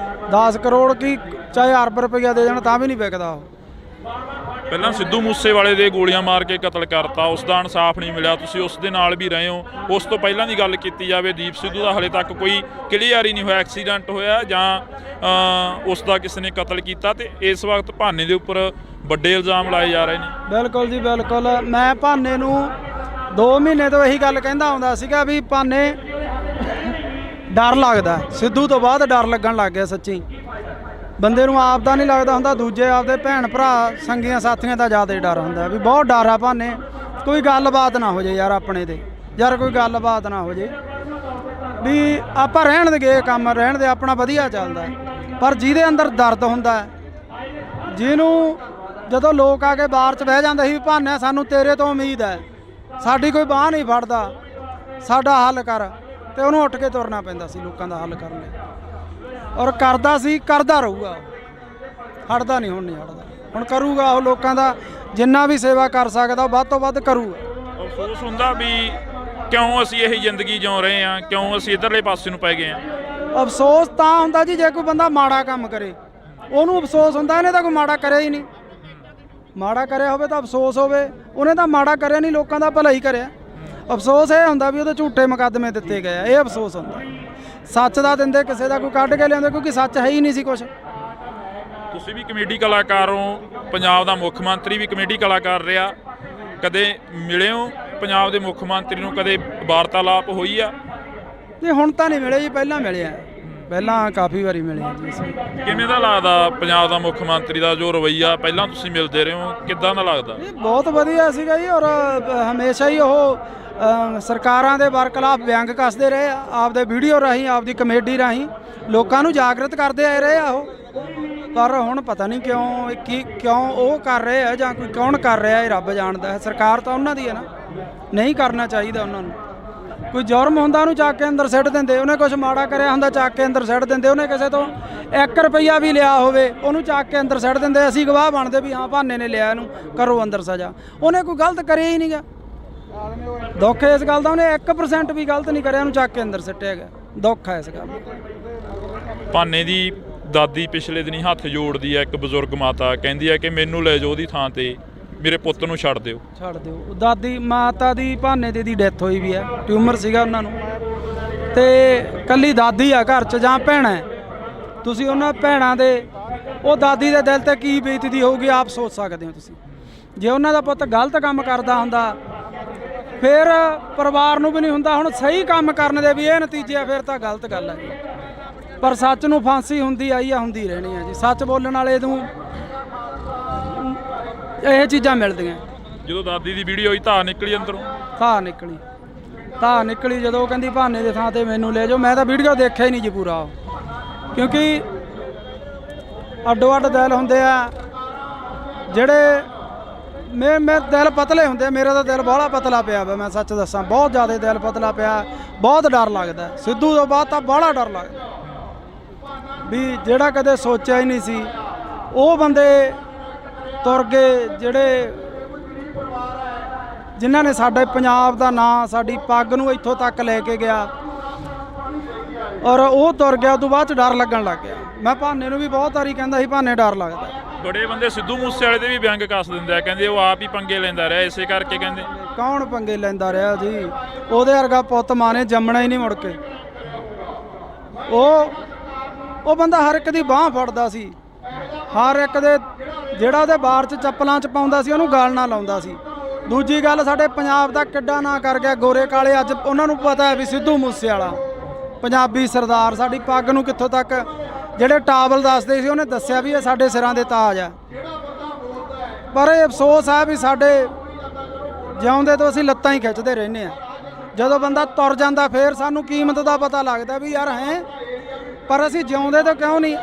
10 ਕਰੋੜ ਕੀ ਚਾਹੇ ਅਰਬ ਰੁਪਈਆ ਦੇ ਦੇਣ ਤਾਂ ਵੀ ਨਹੀਂ ਵਿਕਦਾ ਉਹ। ਪਹਿਲਾਂ ਸਿੱਧੂ ਮੂਸੇਵਾਲੇ ਦੇ ਗੋਲੀਆਂ ਮਾਰ ਕੇ ਕਤਲ ਕਰਤਾ, ਉਸ ਦਾ ਇਨਸਾਫ ਨਹੀਂ ਮਿਲਿਆ। ਤੁਸੀਂ ਉਸ ਦੇ ਨਾਲ ਵੀ ਰਹੇ ਹੋ। ਉਸ ਤੋਂ ਪਹਿਲਾਂ ਦੀ ਗੱਲ ਕੀਤੀ ਜਾਵੇ, ਦੀਪ ਸਿੱਧੂ ਦਾ ਹਾਲੇ ਤੱਕ ਕੋਈ ਕਲੀਅਰ ਹੀ ਨਹੀਂ ਹੋਇਆ, ਐਕਸੀਡੈਂਟ ਹੋਇਆ ਜਾਂ ਉਸ ਦਾ ਕਿਸੇ ਨੇ ਕਤਲ ਕੀਤਾ। ਤੇ ਇਸ ਵਕਤ ਭਾਨੇ ਦੇ ਉੱਪਰ ਵੱਡੇ ਇਲਜ਼ਾਮ ਲਾਏ ਜਾ ਰਹੇ ਨੇ। ਬਿਲਕੁਲ ਜੀ ਬਿਲਕੁਲ। ਮੈਂ ਭਾਨੇ ਨੂੰ 2 ਮਹੀਨੇ ਤੋਂ ਇਹੀ ਗੱਲ ਕਹਿੰਦਾ ਆਉਂਦਾ ਸੀਗਾ ਵੀ ਭਾਨੇ ਡਰ ਲੱਗਦਾ, ਸਿੱਧੂ ਤੋਂ ਬਾਅਦ ਡਰ ਲੱਗਣ ਲੱਗ ਗਿਆ। ਸੱਚੀ ਬੰਦੇ ਨੂੰ ਆਪ ਦਾ ਨਹੀਂ ਲੱਗਦਾ ਹੁੰਦਾ, ਦੂਜੇ ਆਪਦੇ ਭੈਣ ਭਰਾ ਸੰਗੀਆਂ ਸਾਥੀਆਂ ਦਾ ਜ਼ਿਆਦਾ ਡਰ ਹੁੰਦਾ ਵੀ ਬਹੁਤ ਡਰ ਆ ਭਾਨੇ। ਕੋਈ ਗੱਲਬਾਤ ਨਾ ਹੋ ਜੇ ਯਾਰ ਆਪਣੇ ਤੇ, ਯਾਰ ਕੋਈ ਗੱਲਬਾਤ ਨਾ ਹੋ ਜੇ ਵੀ ਆਪਾਂ ਰਹਿਣ ਦੇ ਗਏ ਕੰਮ, ਰਹਿਣ ਦੇ ਆਪਣਾ ਵਧੀਆ ਚੱਲਦਾ। ਪਰ ਜਿਹਦੇ ਅੰਦਰ ਦਰਦ ਹੁੰਦਾ, ਜਿਹਨੂੰ ਜਦੋਂ ਲੋਕ ਆ ਕੇ ਬਾਹਰ 'ਚ ਬਹਿ ਜਾਂਦੇ ਸੀ ਵੀ ਭਾਨੇ ਸਾਨੂੰ ਤੇਰੇ ਤੋਂ ਉਮੀਦ ਹੈ, ਸਾਡੀ ਕੋਈ ਬਾਂਹ ਨਹੀਂ ਫੜਦਾ, ਸਾਡਾ ਹੱਲ ਕਰ, ਤੇ ਉਹਨੂੰ ਉੱਠ ਕੇ ਤੁਰਨਾ ਪੈਂਦਾ ਸੀ ਲੋਕਾਂ ਦਾ ਹੱਲ ਕਰਨ ਲਈ। ਔਰ ਕਰਦਾ ਸੀ, ਕਰਦਾ ਰਹੂਗਾ, ਹਟਦਾ ਨਹੀਂ, ਹੁਣ ਨਹੀਂ ਹਟਦਾ। ਹੁਣ ਕਰੂਗਾ ਉਹ ਲੋਕਾਂ ਦਾ ਜਿੰਨਾ ਵੀ ਸੇਵਾ ਕਰ ਸਕਦਾ ਉਹ ਵੱਧ ਤੋਂ ਵੱਧ ਕਰੂਗਾ। ਅਫਸੋਸ ਹੁੰਦਾ ਵੀ ਕਿਉਂ ਅਸੀਂ ਇਹੀ ਜ਼ਿੰਦਗੀ ਜਿਉ ਰਹੇ ਹਾਂ, ਕਿਉਂ ਅਸੀਂ ਇੱਧਰਲੇ ਪਾਸੇ ਨੂੰ ਪੈ ਗਏ ਹਾਂ। ਅਫਸੋਸ ਤਾਂ ਹੁੰਦਾ ਜੀ ਜੇ ਕੋਈ ਬੰਦਾ ਮਾੜਾ ਕੰਮ ਕਰੇ, ਉਹਨੂੰ ਅਫਸੋਸ ਹੁੰਦਾ। ਇਹਨੇ ਤਾਂ ਕੋਈ ਮਾੜਾ ਕਰਿਆ ਹੀ ਨਹੀਂ। ਮਾੜਾ ਕਰਿਆ ਹੋਵੇ ਤਾਂ ਅਫਸੋਸ ਹੋਵੇ, ਉਹਨੇ ਤਾਂ ਮਾੜਾ ਕਰਿਆ ਨਹੀਂ, ਲੋਕਾਂ ਦਾ ਭਲਾ ਹੀ ਕਰਿਆ। ਅਫਸੋਸ ਇਹ ਹੁੰਦਾ ਵੀ ਉਹਦੇ ਝੂਠੇ ਮੁਕੱਦਮੇ ਦਿੱਤੇ ਗਏ ਆ, ਇਹ ਅਫਸੋਸ ਹੁੰਦਾ। ਸੱਚ ਦਾ ਦਿੰਦੇ ਕਿਸੇ ਦਾ ਕੋਈ ਕੱਢ ਕੇ ਲਿਆਉਂਦੇ, ਕਿਉਂਕਿ ਸੱਚ ਹੈ ਹੀ ਨਹੀਂ ਸੀ ਕੁਛ। ਤੁਸੀਂ ਵੀ ਕਮੇਡੀ ਕਲਾਕਾਰ ਹੋ, ਪੰਜਾਬ ਦਾ ਮੁੱਖ ਮੰਤਰੀ ਵੀ ਕਮੇਡੀ ਕਲਾਕਾਰ ਰਿਹਾ, ਕਦੇ ਮਿਲੇ ਹੋ ਪੰਜਾਬ ਦੇ ਮੁੱਖ ਮੰਤਰੀ ਨੂੰ? ਕਦੇ ਵਾਰਤਾਲਾਪ ਹੋਈ ਆ? ਨਹੀਂ ਹੁਣ ਤਾਂ ਨਹੀਂ ਮਿਲੇ ਜੀ, ਪਹਿਲਾਂ ਮਿਲੇ ਆ, ਪਹਿਲਾਂ ਕਾਫੀ ਵਾਰੀ ਮਿਲੇ ਆ ਜੀ ਅਸੀਂ। ਕਿਵੇਂ ਦਾ ਲੱਗਦਾ ਪੰਜਾਬ ਦਾ ਮੁੱਖ ਮੰਤਰੀ ਦਾ ਜੋ ਰਵੱਈਆ, ਪਹਿਲਾਂ ਤੁਸੀਂ ਮਿਲਦੇ ਰਹੇ ਹੋ, ਕਿੱਦਾਂ ਦਾ ਲੱਗਦਾ? ਇਹ ਬਹੁਤ ਵਧੀਆ ਸੀਗਾ ਜੀ। ਔਰ ਹਮੇਸ਼ਾ ਹੀ ਉਹ ਸਰਕਾਰਾਂ ਦੇ ਵਰਖਿਲਾਫ ਵਿਅੰਗ ਕੱਸਦੇ ਰਹੇ ਆ, ਆਪਦੇ ਵੀਡੀਓ ਰਾਹੀਂ, ਆਪਦੀ ਕਮੇਡੀ ਰਾਹੀਂ ਲੋਕਾਂ ਨੂੰ ਜਾਗਰਤ ਕਰਦੇ ਆਏ ਰਹੇ ਆ ਉਹ। ਪਰ ਹੁਣ ਪਤਾ ਨਹੀਂ ਕਿਉਂ ਉਹ ਕਰ ਰਹੇ ਆ ਜਾਂ ਕੋਈ ਕੌਣ ਕਰ ਰਿਹਾ, ਇਹ ਰੱਬ ਜਾਣਦਾ ਹੈ। ਸਰਕਾਰ ਤਾਂ ਉਹਨਾਂ ਦੀ ਹੈ ਨਾ, ਨਹੀਂ ਕਰਨਾ ਚਾਹੀਦਾ ਉਹਨਾਂ ਨੂੰ। ਕੋਈ ਜੁਰਮ ਹੁੰਦਾ ਉਹਨੂੰ ਚੱਕ ਕੇ ਅੰਦਰ ਸਿੱਟ ਦਿੰਦੇ, ਉਹਨੇ ਕੁਝ ਮਾੜਾ ਕਰਿਆ ਹੁੰਦਾ ਚੱਕ ਕੇ ਅੰਦਰ ਸਿੱਟ ਦਿੰਦੇ, ਉਹਨੇ ਕਿਸੇ ਤੋਂ 1 ਰੁਪਈਆ ਵੀ ਲਿਆ ਹੋਵੇ ਉਹਨੂੰ ਚੱਕ ਕੇ ਅੰਦਰ ਸਿੱਟ ਦਿੰਦੇ। ਅਸੀਂ ਗਵਾਹ ਬਣਦੇ ਵੀ ਹਾਂ ਭਾਨੇ ਨੇ ਲਿਆ, ਇਹਨੂੰ ਕਰੋ ਅੰਦਰ ਸਜ਼ਾ। ਉਹਨੇ ਕੋਈ ਗਲਤ ਕਰਿਆ ਹੀ ਨਹੀਂਗਾ। ਦੁੱਖ ਇਸ ਗੱਲ ਦਾ, ਉਹਨੇ 1% ਵੀ ਗਲਤ ਨਹੀਂ ਕਰਿਆ, ਉਹਨੂੰ ਚੱਕ ਕੇ ਅੰਦਰ ਸਿੱਟਿਆ ਗਿਆ। ਦੁੱਖ ਹੈ ਇਸ ਗੱਲ ਦਾ। ਭਾਨੇ ਦੀ ਦਾਦੀ ਪਿਛਲੇ ਦਿਨੀ ਹੱਥ ਜੋੜਦੀ ਹੈ, ਇੱਕ ਬਜ਼ੁਰਗ ਮਾਤਾ ਕਹਿੰਦੀ ਹੈ ਕਿ ਮੈਨੂੰ ਲੈ ਜਾਓ ਉਹਦੀ ਥਾਂ ਤੇ, ਮੇਰੇ ਪੁੱਤ ਨੂੰ ਛੱਡ ਦਿਓ। ਦਾਦੀ ਮਾਤਾ ਦੀ ਭਾਨੇ ਦੀ ਡੈਥ ਹੋਈ ਵੀ ਹੈ, ਟਿਊਮਰ ਸੀਗਾ ਉਹਨਾਂ ਨੂੰ, ਤੇ ਕੱਲੀ ਦਾਦੀ ਆ ਘਰ 'ਚ ਜਾਂ ਭੈਣਾਂ, ਤੁਸੀਂ ਉਹਨਾਂ ਭੈਣਾਂ ਦੇ ਉਹ ਦਾਦੀ ਦੇ ਦਿਲ ਤੇ ਕੀ ਬੀਤਦੀ ਹੋਊਗੀ ਆਪ ਸੋਚ ਸਕਦੇ ਹੋ ਤੁਸੀਂ। ਜੇ ਉਹਨਾਂ ਦਾ ਪੁੱਤ ਗਲਤ ਕੰਮ ਕਰਦਾ ਹੁੰਦਾ ਫਿਰ ਪਰਿਵਾਰ ਨੂੰ ਵੀ ਨਹੀਂ ਹੁੰਦਾ। ਹੁਣ ਸਹੀ ਕੰਮ ਕਰਨ ਦੇ ਵੀ ਇਹ ਨਤੀਜੇ ਆ, ਫਿਰ ਤਾਂ ਗਲਤ ਗੱਲ ਹੈ ਜੀ। ਪਰ ਸੱਚ ਨੂੰ ਫਾਂਸੀ ਹੁੰਦੀ ਆਈ ਆ, ਹੁੰਦੀ ਰਹਿਣੀ ਹੈ ਜੀ। ਸੱਚ ਬੋਲਣ ਵਾਲੇ ਨੂੰ ਇਹ ਚੀਜ਼ਾਂ ਮਿਲਦੀਆਂ। ਜਦੋਂ ਦਾਦੀ ਦੀ ਵੀਡੀਓ ਹੋਈ ਧਾਰ ਨਿਕਲੀ ਅੰਦਰੋਂ, ਧਾਰ ਨਿਕਲੀ ਜਦੋਂ ਉਹ ਕਹਿੰਦੀ ਭਾਨੇ ਦੇ ਥਾਂ ਤੇ ਮੈਨੂੰ ਲੈ ਜਾਓ। ਮੈਂ ਤਾਂ ਵੀਡੀਓ ਦੇਖਿਆ ਹੀ ਨਹੀਂ ਜੀ ਪੂਰਾ, ਕਿਉਂਕਿ ਅੱਡੋ ਅੱਡ ਦਿਲ ਹੁੰਦੇ ਆ ਜਿਹੜੇ ਮੈਂ ਦਿਲ ਪਤਲੇ ਹੁੰਦੇ। ਮੇਰਾ ਤਾਂ ਦਿਲ ਬਾਹਲਾ ਪਤਲਾ ਪਿਆ ਵਾ, ਮੈਂ ਸੱਚ ਦੱਸਾਂ, ਬਹੁਤ ਜ਼ਿਆਦਾ ਦਿਲ ਪਤਲਾ ਪਿਆ। ਬਹੁਤ ਡਰ ਲੱਗਦਾ ਸਿੱਧੂ ਤੋਂ ਬਾਅਦ ਤਾਂ ਬਾਹਲਾ ਡਰ ਲੱਗਦਾ ਵੀ ਜਿਹੜਾ ਕਦੇ ਸੋਚਿਆ ਹੀ ਨਹੀਂ ਸੀ ਉਹ ਬੰਦੇ ਤੁਰ ਗਏ, ਜਿਹੜੇ ਜਿਨ੍ਹਾਂ ਨੇ ਸਾਡੇ ਪੰਜਾਬ ਦਾ ਨਾਂ, ਸਾਡੀ ਪੱਗ ਨੂੰ ਇੱਥੋਂ ਤੱਕ ਲੈ ਕੇ ਗਿਆ, ਔਰ ਉਹ ਤੁਰ ਗਿਆ। ਉਦੋਂ ਬਾਅਦ 'ਚ ਡਰ ਲੱਗਣ ਲੱਗ ਗਿਆ। ਮੈਂ ਭਾਨੇ ਨੂੰ ਵੀ ਬਹੁਤ ਵਾਰੀ ਕਹਿੰਦਾ ਸੀ ਭਾਨੇ ਡਰ ਲੱਗਦਾ। ਬੜੇ ਬੰਦੇ ਸਿੱਧੂ ਮੂਸੇਵਾਲੇ ਦੇ ਵੀ ਵਿਅੰਗ ਕੱਸ ਦਿੰਦੇ ਆ, ਕਹਿੰਦੇ ਉਹ ਆਪ ਹੀ ਪੰਗੇ ਲੈਂਦਾ ਰਿਹਾ, ਇਸੇ ਕਰਕੇ ਕਹਿੰਦੇ। ਕੌਣ ਪੰਗੇ ਲੈਂਦਾ ਰਿਹਾ ਜੀ? ਉਹਦੇ ਵਰਗਾ ਪੁੱਤ ਮਾਂ ਨੇ ਜੰਮਣਾ ਹੀ ਨਹੀਂ ਮੁੜ ਕੇ। ਉਹ ਬੰਦਾ ਹਰ ਇੱਕ ਦੀ ਬਾਹ ਫੜਦਾ ਸੀ, ਹਰ ਇੱਕ ਦੇ ਜਿਹੜਾ ਉਹਦੇ ਬਾਰ 'ਚ ਚੱਪਲਾਂ 'ਚ ਪਾਉਂਦਾ ਸੀ ਉਹਨੂੰ ਗਲ ਨਾ ਲਾਉਂਦਾ ਸੀ। ਦੂਜੀ ਗੱਲ, ਸਾਡੇ ਪੰਜਾਬ ਦਾ ਕਿੱਡਾ ਨਾਂ ਕਰ ਗਿਆ ਗੋਰੇ ਕਾਲੇ। ਅੱਜ ਉਹਨਾਂ ਨੂੰ ਪਤਾ ਹੈ ਵੀ ਸਿੱਧੂ ਮੂਸੇਵਾਲਾ ਪੰਜਾਬੀ ਸਰਦਾਰ, ਸਾਡੀ ਪੱਗ ਨੂੰ ਕਿੱਥੋਂ ਤੱਕ, ਜਿਹੜੇ ਟਾਵਲ ਦੱਸਦੇ ਸੀ ਉਹਨੇ ਦੱਸਿਆ ਵੀ ਇਹ ਸਾਡੇ ਸਿਰਾਂ ਦੇ ਤਾਜ ਆ। ਪਰ ਇਹ ਅਫਸੋਸ ਹੈ ਵੀ ਸਾਡੇ ਜਿਉਂਦੇ ਤੋਂ ਅਸੀਂ ਲੱਤਾਂ ਹੀ ਖਿੱਚਦੇ ਰਹਿੰਦੇ ਆ। ਜਦੋਂ ਬੰਦਾ ਤੁਰ ਜਾਂਦਾ ਫਿਰ ਸਾਨੂੰ ਕੀਮਤ ਦਾ ਪਤਾ ਲੱਗਦਾ ਵੀ ਯਾਰ ਹੈ, ਪਰ ਅਸੀਂ ਜਿਉਂਦੇ ਤੋਂ ਕਿਉਂ ਨਹੀਂ।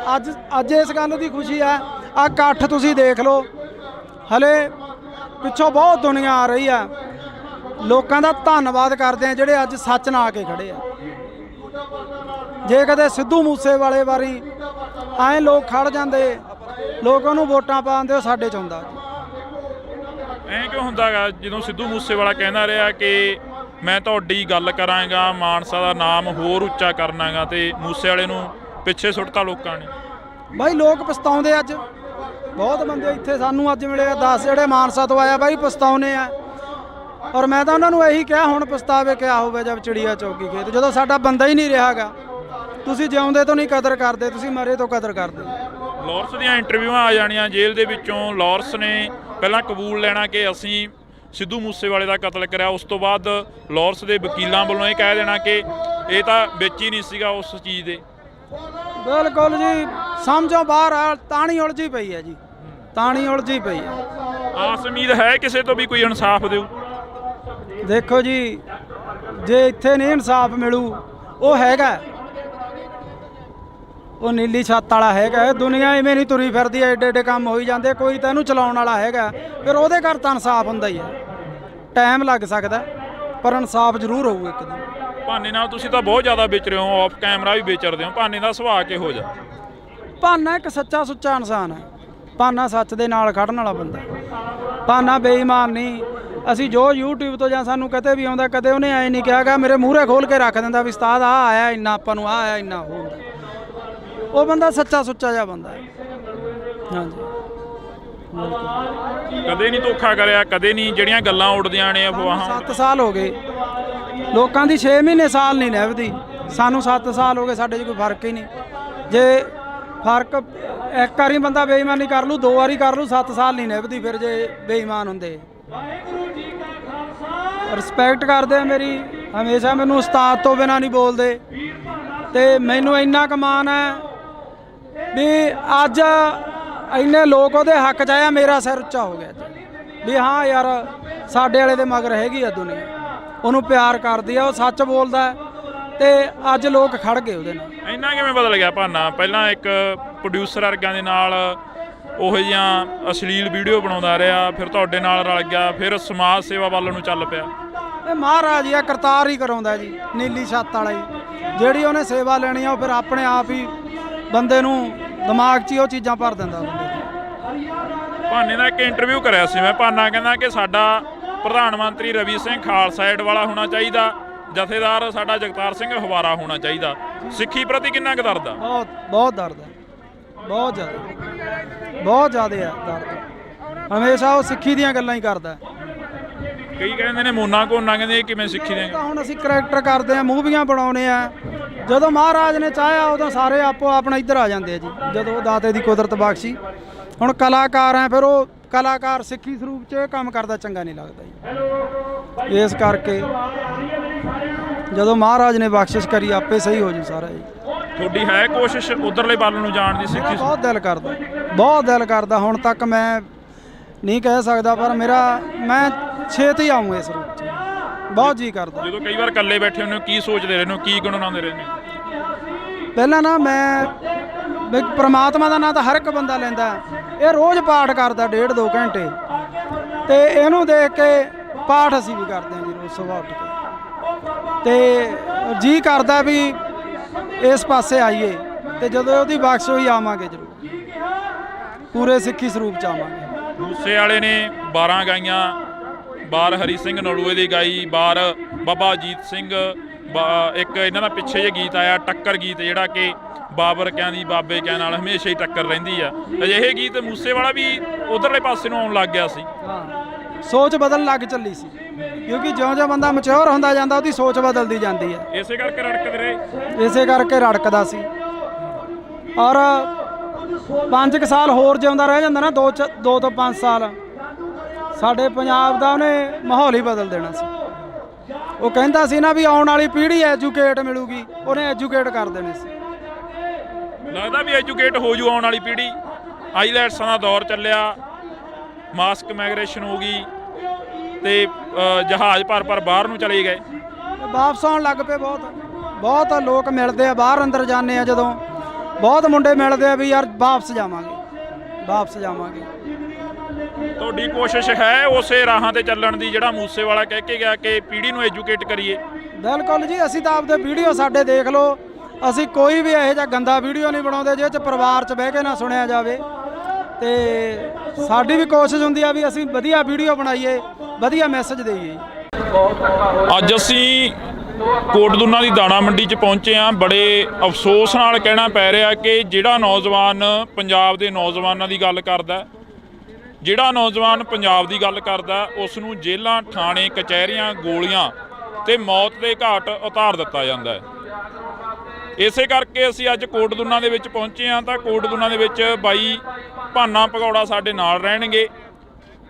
ਅੱਜ ਇਸ ਗੱਲ ਦੀ ਖੁਸ਼ੀ ਹੈ। ਆਹ ਇਕੱਠ ਤੁਸੀਂ ਦੇਖ ਲਓ, ਹਲੇ ਪਿੱਛੋਂ ਬਹੁਤ ਦੁਨੀਆ ਆ ਰਹੀ ਆ। ਲੋਕਾਂ ਦਾ ਧੰਨਵਾਦ ਕਰਦੇ ਆ ਜਿਹੜੇ ਅੱਜ ਸੱਚ ਨਾਲ ਆ ਕੇ ਖੜੇ ਆ। ਜੇ ਕਦੇ ਸਿੱਧੂ ਮੂਸੇਵਾਲੇ ਵਾਰੀ ਐਂ ਲੋਕ ਖੜ ਜਾਂਦੇ, ਲੋਕ ਉਹਨੂੰ ਵੋਟਾਂ ਪਾਉਂਦੇ, ਉਹ ਸਾਡੇ 'ਚ ਹੁੰਦਾ। ਐਂ ਕਿਉਂ ਹੁੰਦਾ ਗਾ? ਜਦੋਂ ਸਿੱਧੂ ਮੂਸੇਵਾਲਾ ਕਹਿੰਦਾ ਰਿਹਾ ਕਿ ਮੈਂ ਤੁਹਾਡੀ ਗੱਲ ਕਰਾਂਗਾ, ਮਾਨਸਾ ਦਾ ਨਾਮ ਹੋਰ ਉੱਚਾ ਕਰਨਾਗਾ, ਤੇ ਮੂਸੇਵਾਲੇ ਨੂੰ ਪਿੱਛੇ ਸੁੱਟਤਾ ਲੋਕਾਂ ਨੇ। ਬਾਈ ਲੋਕ ਪਛਤਾਉਂਦੇ ਅੱਜ। ਬਹੁਤ ਬੰਦੇ ਇੱਥੇ ਸਾਨੂੰ ਅੱਜ ਮਿਲੇ 10 ਜਿਹੜੇ ਮਾਨਸਾ ਤੋਂ ਆਇਆ ਬਾਈ ਪਛਤਾਉਨੇ ਆ। ਔਰ ਮੈਂ ਤਾਂ ਉਹਨਾਂ ਨੂੰ ਇਹੀ ਕਿਹਾ ਹੁਣ ਪਛਤਾਵੇ ਕਿਆ ਹੋਵੇ ਜਦ ਚਿੜੀਆ ਚੌਕੀ ਖੇਤ, ਜਦੋਂ ਸਾਡਾ ਬੰਦਾ ਹੀ ਨਹੀਂ ਰਿਹਾਗਾ। ਤੁਸੀਂ ਜਿਉਂਦੇ ਤੋਂ ਨਹੀਂ ਕਦਰ ਕਰਦੇ, ਤੁਸੀਂ ਮਰੇ ਤੋਂ ਕਦਰ ਕਰਦੇ। ਲਾਰੈਂਸ ਦੀਆਂ ਇੰਟਰਵਿਊਆਂ ਆ ਜਾਣੀਆਂ ਜੇਲ੍ਹ ਦੇ ਵਿੱਚੋਂ। ਲਾਰੈਂਸ ਨੇ ਪਹਿਲਾਂ ਕਬੂਲ ਲੈਣਾ ਕਿ ਅਸੀਂ ਸਿੱਧੂ ਮੂਸੇਵਾਲੇ ਦਾ ਕਤਲ ਕਰਿਆ, ਉਸ ਤੋਂ ਬਾਅਦ ਲਾਰੈਂਸ ਦੇ ਵਕੀਲਾਂ ਵੱਲੋਂ ਇਹ ਕਹਿ ਦੇਣਾ ਕਿ ਇਹ ਤਾਂ ਵਿੱਚ ਹੀ ਨਹੀਂ ਸੀਗਾ ਉਸ ਚੀਜ਼ ਦੇ। ਬਿਲਕੁਲ ਜੀ, ਸਮਝੋ ਬਾਹਰ ਆ। ਤਾਣੀ ਉਲਝੀ ਪਈ ਹੈ ਜੀ, ਤਾਣੀ ਉਲਝੀ ਪਈ ਹੈ। ਆਸ ਉਮੀਦ ਹੈ ਕਿਸੇ ਤੋਂ ਵੀ ਕੋਈ ਇਨਸਾਫ ਦਿਓ? ਦੇਖੋ ਜੀ, ਜੇ ਇੱਥੇ ਨਹੀਂ ਇਨਸਾਫ ਮਿਲੂ, ਉਹ ਹੈਗਾ, ਉਹ ਨੀਲੀ ਛੱਤ ਵਾਲਾ ਹੈਗਾ। ਦੁਨੀਆ ਇਵੇਂ ਨਹੀਂ ਤੁਰੀ ਫਿਰਦੀ, ਐਡੇ ਐਡੇ ਕੰਮ ਹੋਈ ਜਾਂਦੇ। ਕੋਈ ਤਾਂ ਇਹਨੂੰ ਚਲਾਉਣ ਵਾਲਾ ਹੈਗਾ, ਫਿਰ ਉਹਦੇ ਘਰ ਤਾਂ ਇਨਸਾਫ ਹੁੰਦਾ ਹੀ ਹੈ। ਟਾਈਮ ਲੱਗ ਸਕਦਾ ਪਰ ਇਨਸਾਫ ਜ਼ਰੂਰ ਹੋਊ ਇੱਕ ਦਿਨ। ਭਾਨੇ ਨਾਲ ਤੁਸੀਂ ਤਾਂ ਬਹੁਤ ਜ਼ਿਆਦਾ ਵਿਚ ਰਹੇ ਹੋ, ਆਫ ਕੈਮਰਾ ਵੀ ਵਿਚਰਦੇ ਹੋ। ਭਾਨੇ ਦਾ ਸੁਭਾਅ ਕਿਹੋ ਜਿਹਾ? ਭਾਨਾ ਇੱਕ ਸੱਚਾ ਸੁੱਚਾ ਇਨਸਾਨ ਹੈ। ਭਾਨਾ ਸੱਚ ਦੇ ਨਾਲ ਖੜਨ ਵਾਲਾ ਬੰਦਾ। ਭਾਨਾ ਬੇਈਮਾਨ ਨਹੀਂ। ਅਸੀਂ ਜੋ YouTube ਤੋਂ ਜਾਂ ਸਾਨੂੰ ਕਦੇ ਵੀ ਆਉਂਦਾ, ਕਦੇ ਉਹਨੇ ਐਂ ਨਹੀਂ ਕਿਹਾਗਾ ਮੇਰੇ ਮੂਹਰੇ ਖੋਲ ਕੇ ਰੱਖ ਦਿੰਦਾ ਵੀ ਉਸਤਾਦ ਆਹ ਆਇਆ ਇੰਨਾ, ਆਪਾਂ ਨੂੰ ਆਹ ਆਇਆ ਇੰਨਾ। ਉਹ ਬੰਦਾ ਸੱਚਾ ਸੁੱਚਾ ਜਿਹਾ ਬੰਦਾ ਹੈ। ਹਾਂਜੀ, ਕਦੇ ਨਹੀਂ ਧੋਖਾ ਕਰਿਆ, ਕਦੇ ਨਹੀਂ ਜਿਹੜੀਆਂ ਗੱਲਾਂ ਉੱਡਦੀਆਂ ਨੇ ਅਫਵਾਹਾਂ। 7 ਸਾਲ ਹੋ ਗਏ ਲੋਕਾਂ ਦੀ, 6 ਮਹੀਨੇ ਸਾਲ ਨਹੀਂ ਨਿਭਦੀ। ਸਾਨੂੰ 7 ਸਾਲ ਹੋ ਗਏ, ਸਾਡੇ 'ਚ ਕੋਈ ਫਰਕ ਹੀ ਨਹੀਂ। ਜੇ ਫਰਕ ਇੱਕ ਵਾਰੀ ਬੰਦਾ ਬੇਈਮਾਨੀ ਕਰ ਲੂ, 2 ਵਾਰੀ ਕਰ ਲੂ, 7 ਸਾਲ ਨਹੀਂ ਨਿਭਦੀ ਫਿਰ ਜੇ ਬੇਈਮਾਨ ਹੁੰਦੇ। ਰਿਸਪੈਕਟ ਕਰਦੇ ਆ ਮੇਰੀ, ਹਮੇਸ਼ਾ ਮੈਨੂੰ ਉਸਤਾਦ ਤੋਂ ਬਿਨਾਂ ਨਹੀਂ ਬੋਲਦੇ। ਤੇ ਮੈਨੂੰ ਇੰਨਾ ਕੁ ਮਾਣ ਹੈ ਵੀ ਅੱਜ ਇੰਨੇ ਲੋਕ ਉਹਦੇ ਹੱਕ 'ਚ ਆਇਆ, ਮੇਰਾ ਸਿਰ ਉੱਚਾ ਹੋ ਗਿਆ ਵੀ ਹਾਂ ਯਾਰ ਸਾਡੇ ਵਾਲੇ ਦੇ ਮਗਰ ਹੈਗੀ ਆ ਦੁਨੀਆ, ਉਹਨੂੰ ਪਿਆਰ ਕਰਦੀ ਆ, ਉਹ ਸੱਚ ਬੋਲਦਾ ਤੇ ਅੱਜ ਲੋਕ ਖੜ ਗਏ ਉਹਦੇ ਨਾਲ। ਇੰਨਾ ਕਿਵੇਂ ਬਦਲ ਗਿਆ ਭਾਨਾ? ਪਹਿਲਾਂ ਇੱਕ ਪ੍ਰੋਡਿਊਸਰ ਵਰਗਿਆਂ ਦੇ ਨਾਲ ਉਹੋ ਜਿਹੀਆਂ ਅਸ਼ਲੀਲ ਵੀਡੀਓ ਬਣਾਉਂਦਾ ਰਿਹਾ, ਫਿਰ ਤੁਹਾਡੇ ਨਾਲ ਰਲ ਗਿਆ, ਫਿਰ ਸਮਾਜ ਸੇਵਾ ਵੱਲ ਨੂੰ ਚੱਲ ਪਿਆ। ਇਹ ਮਹਾਰਾਜ ਹੀ ਆ, ਕਰਤਾਰ ਹੀ ਕਰਾਉਂਦਾ ਜੀ, ਨੀਲੀ ਛੱਤ ਵਾਲਾ ਹੀ। ਜਿਹੜੀ ਉਹਨੇ ਸੇਵਾ ਲੈਣੀ ਆ ਉਹ ਫਿਰ ਆਪਣੇ ਆਪ ਹੀ ਬੰਦੇ ਨੂੰ ਦਿਮਾਗ 'ਚ ਹੀ ਉਹ ਚੀਜ਼ਾਂ ਭਰ ਦਿੰਦਾ ਬੰਦੇ ਨੂੰ। ਭਾਨੇ ਦਾ ਇੱਕ ਇੰਟਰਵਿਊ ਕਰਿਆ ਸੀ ਮੈਂ। ਭਾਨਾ ਕਹਿੰਦਾ ਕਿ ਸਾਡਾ ਪ੍ਰਧਾਨ ਮੰਤਰੀ ਰਵੀ ਸਿੰਘ ਖਾਲਸਾ ਏਡ ਵਾਲਾ ਹੋਣਾ ਚਾਹੀਦਾ, ਜਥੇਦਾਰ ਸਾਡਾ ਜਗਤਾਰ ਸਿੰਘ ਹਵਾਰਾ ਹੋਣਾ ਚਾਹੀਦਾ। ਸਿੱਖੀ ਪ੍ਰਤੀ ਕਿੰਨਾ ਕੁ ਦਰਦ ਆ? ਬਹੁਤ ਦਰਦ ਹੈ, ਬਹੁਤ ਜ਼ਿਆਦਾ ਹੈ ਦਰਦ। ਹਮੇਸ਼ਾ ਉਹ ਸਿੱਖੀ ਦੀਆਂ ਗੱਲਾਂ ਹੀ ਕਰਦਾ। ਕਈ ਕਹਿੰਦੇ ਨੇ ਮੋਨਾ ਕੋਨਾ, ਕਹਿੰਦੇ ਕਿਵੇਂ ਸਿੱਖੀ ਦੇ? ਹੁਣ ਅਸੀਂ ਕਰੈਕਟਰ ਕਰਦੇ ਆ, ਮੂਵੀਆਂ ਬਣਾਉਣੇ ਆ, ਜਦੋਂ ਮਹਾਰਾਜ ਨੇ ਚਾਹਿਆ ਉਦੋਂ ਸਾਰੇ ਆਪੋ ਆਪਣਾ ਇੱਧਰ ਆ ਜਾਂਦੇ ਆ ਜੀ, ਜਦੋਂ ਦਾਤੇ ਦੀ ਕੁਦਰਤ ਬਖਸ਼ੀ। ਹੁਣ ਕਲਾਕਾਰ ਆ, ਫਿਰ ਉਹ ਕਲਾਕਾਰ ਸਿੱਖੀ ਸਰੂਪ 'ਚ ਇਹ ਕੰਮ ਕਰਦਾ ਚੰਗਾ ਨਹੀਂ ਲੱਗਦਾ ਜੀ। ਇਸ ਕਰਕੇ ਜਦੋਂ ਮਹਾਰਾਜ ਨੇ ਬਖਸ਼ਿਸ਼ ਕਰੀ ਆਪੇ ਸਹੀ ਹੋ ਜੂ ਸਾਰਾ ਜੀ। ਤੁਹਾਡੀ ਹੈ ਕੋਸ਼ਿਸ਼ ਉਧਰਲੇ ਵੱਲ ਨੂੰ ਜਾਣ ਦੀ ਸਿੱਖੀ? ਬਹੁਤ ਦਿਲ ਕਰਦਾ, ਬਹੁਤ ਦਿਲ ਕਰਦਾ। ਹੁਣ ਤੱਕ ਮੈਂ ਨਹੀਂ ਕਹਿ ਸਕਦਾ, ਪਰ ਮੈਂ ਛੇਤੀ ਆਊਂ ਇਸ ਰੂਪ 'ਚ, ਬਹੁਤ ਜੀ ਕਰਦਾ। ਜਦੋਂ ਕਈ ਵਾਰ ਇਕੱਲੇ ਬੈਠੇ ਹੁੰਦੇ ਹੋ ਕੀ ਸੋਚਦੇ ਰਹਿੰਦੇ ਹੋ, ਕੀ ਗੁਣਗੁਣਾਉਂਦੇ ਰਹਿੰਦੇ ਹੋ? ਪਹਿਲਾਂ ਨਾ ਮੈਂ ਵੀ ਪ੍ਰਮਾਤਮਾ ਦਾ ਨਾਂ ਤਾਂ ਹਰ ਇੱਕ ਬੰਦਾ ਲੈਂਦਾ, ਇਹ ਰੋਜ਼ ਪਾਠ ਕਰਦਾ 1.5-2 ਘੰਟੇ, ਤੇ ਇਹਨੂੰ ਦੇਖ ਕੇ ਪਾਠ ਅਸੀਂ ਵੀ ਕਰਦੇ ਹਾਂ ਜੀ ਰੋਜ਼ ਸੁਬਾਹ ਉੱਠ ਕੇ, ਤੇ ਜੀ ਕਰਦਾ ਵੀ ਇਸ ਪਾਸੇ ਆਈਏ, ਤੇ ਜਦੋਂ ਉਹਦੀ ਬਖਸ਼ ਹੋਈ ਆਵਾਂਗੇ ਜ਼ਰੂਰ, ਪੂਰੇ ਸਿੱਖੀ ਸਰੂਪ 'ਚ ਆਵਾਂਗੇ। ਮੂਸੇ ਵਾਲੇ ਨੇ 12 ਗਾਈਆਂ, ਬਾਰ ਹਰੀ ਸਿੰਘ ਨਲੂਏ ਦੀ ਗਾਈ, ਬਾਰ ਬਾਬਾ ਅਜੀਤ ਸਿੰਘ, ਇੱਕ ਇਹਨਾਂ ਦਾ ਪਿੱਛੇ ਜਿਹੇ ਗੀਤ ਆਇਆ ਟੱਕਰ ਗੀਤ, ਜਿਹੜਾ ਕਿ ਬਾਬਰ ਕਿਆਂ ਦੀ ਬਾਬੇ ਕਿਆਂ ਨਾਲ ਹਮੇਸ਼ਾ ਹੀ ਟੱਕਰ ਰਹਿੰਦੀ ਆ। ਅਜਿਹੇ ਗੀਤ ਮੂਸੇ ਵਾਲਾ ਵੀ ਉਧਰਲੇ ਪਾਸੇ ਨੂੰ ਆਉਣ ਲੱਗ ਗਿਆ ਸੀ। ਹਾਂ, ਸੋਚ ਬਦਲਣ ਲੱਗ ਚੱਲੀ ਸੀ, ਕਿਉਂਕਿ ਜਿਉਂ-ਜਿਉਂ ਬੰਦਾ ਮੈਚੁਰ ਹੁੰਦਾ ਜਾਂਦਾ ਉਹਦੀ ਸੋਚ ਬਦਲਦੀ ਜਾਂਦੀ ਹੈ। ਇਸੇ ਕਰਕੇ ਰੜਕਦੇ ਰਹੇ, ਇਸੇ ਕਰਕੇ ਰੜਕਦਾ ਸੀ। ਔਰ 5 ਸਾਲ ਹੋਰ ਜਿਉਂਦਾ ਰਹਿ ਜਾਂਦਾ ਨਾ, 2 ਤੋਂ 5 ਸਾਲ, ਸਾਡੇ ਪੰਜਾਬ ਦਾ ਉਹਨੇ ਮਾਹੌਲ ਹੀ ਬਦਲ ਦੇਣਾ ਸੀ। ਉਹ ਕਹਿੰਦਾ ਸੀ ਨਾ ਵੀ ਆਉਣ ਵਾਲੀ ਪੀੜ੍ਹੀ ਐਜੂਕੇਟ ਮਿਲੂਗੀ, ਉਹਨੇ ਐਜੂਕੇਟ ਕਰ ਦੇਣੇ ਸੀ। ਲੱਗਦਾ ਵੀ ਐਜੂਕੇਟ ਹੋ ਜੂ ਆਉਣ ਵਾਲੀ ਪੀੜ੍ਹੀ। ਆਈਲੈਟਸਾਂ ਦਾ ਦੌਰ ਚੱਲਿਆ, ਮਾਸਕ ਮਾਈਗ੍ਰੇਸ਼ਨ ਹੋ ਗਈ, ਤੇ ਜਹਾਜ਼ ਭਰ ਬਾਹਰ ਨੂੰ ਚਲੇ ਗਏ, ਵਾਪਸ ਆਉਣ ਲੱਗ ਪਏ। ਬਹੁਤ ਲੋਕ ਮਿਲਦੇ ਆ, ਬਾਹਰ ਅੰਦਰ ਜਾਂਦੇ ਆ ਜਦੋਂ, ਬਹੁਤ ਮੁੰਡੇ ਮਿਲਦੇ ਆ ਵੀ ਯਾਰ ਵਾਪਸ ਜਾਵਾਂਗੇ। ਤੁਹਾਡੀ ਕੋਸ਼ਿਸ਼ ਹੈ ਉਸੇ ਰਾਹਾਂ ਤੇ ਚੱਲਣ ਦੀ ਜਿਹੜਾ ਮੂਸੇ ਵਾਲਾ ਕਹਿ ਕੇ ਗਿਆ ਕਿ ਪੀੜ੍ਹੀ ਨੂੰ ਐਜੂਕੇਟ ਕਰੀਏ? ਬਿਲਕੁਲ ਜੀ, ਅਸੀਂ ਤਾਂ ਆਪਦੇ ਵੀਡੀਓ ਸਾਡੇ ਦੇਖ ਲਓ, ਅਸੀਂ ਕੋਈ ਵੀ ਇਹੋ ਜਿਹਾ ਗੰਦਾ ਵੀਡੀਓ ਨਹੀਂ ਬਣਾਉਂਦੇ ਜਿਹਦੇ 'ਚ ਪਰਿਵਾਰ 'ਚ ਬਹਿ ਕੇ ਨਾ ਸੁਣਿਆ ਜਾਵੇ, ਤੇ ਸਾਡੀ ਵੀ ਕੋਸ਼ਿਸ਼ ਹੁੰਦੀ ਆ ਵੀ ਅਸੀਂ ਵਧੀਆ ਵੀਡੀਓ ਬਣਾਈਏ, ਵਧੀਆ ਮੈਸੇਜ ਦੇਈਏ। ਅੱਜ ਅਸੀਂ ਕੋਟਦੁਨਾ ਦੀ ਦਾਣਾ ਮੰਡੀ 'ਚ ਪਹੁੰਚੇ ਹਾਂ। ਬੜੇ ਅਫਸੋਸ ਨਾਲ ਕਹਿਣਾ ਪੈ ਰਿਹਾ ਕਿ ਜਿਹੜਾ ਨੌਜਵਾਨ ਪੰਜਾਬ ਦੇ ਨੌਜਵਾਨਾਂ ਦੀ ਗੱਲ ਕਰਦਾ, ਜਿਹੜਾ ਨੌਜਵਾਨ ਪੰਜਾਬ ਦੀ ਗੱਲ ਕਰਦਾ, ਉਸ ਨੂੰ ਜੇਲ੍ਹਾਂ, ਥਾਣੇ, ਕਚਹਿਰੀਆਂ, ਗੋਲੀਆਂ ਤੇ ਮੌਤ ਦੇ ਘਾਟ ਉਤਾਰ ਦਿੱਤਾ ਜਾਂਦਾ ਹੈ। ਇਸੇ ਕਰਕੇ ਅਸੀਂ ਅੱਜ ਕੋਟਦੁਨਾ ਦੇ ਵਿੱਚ ਪਹੁੰਚੇ ਹਾਂ। ਤਾਂ ਕੋਟਦੁਨਾ ਦੇ ਵਿੱਚ ਬਾਈ ਭਾਨਾ ਭਗੌੜਾ ਸਾਡੇ ਨਾਲ ਰਹਿਣਗੇ,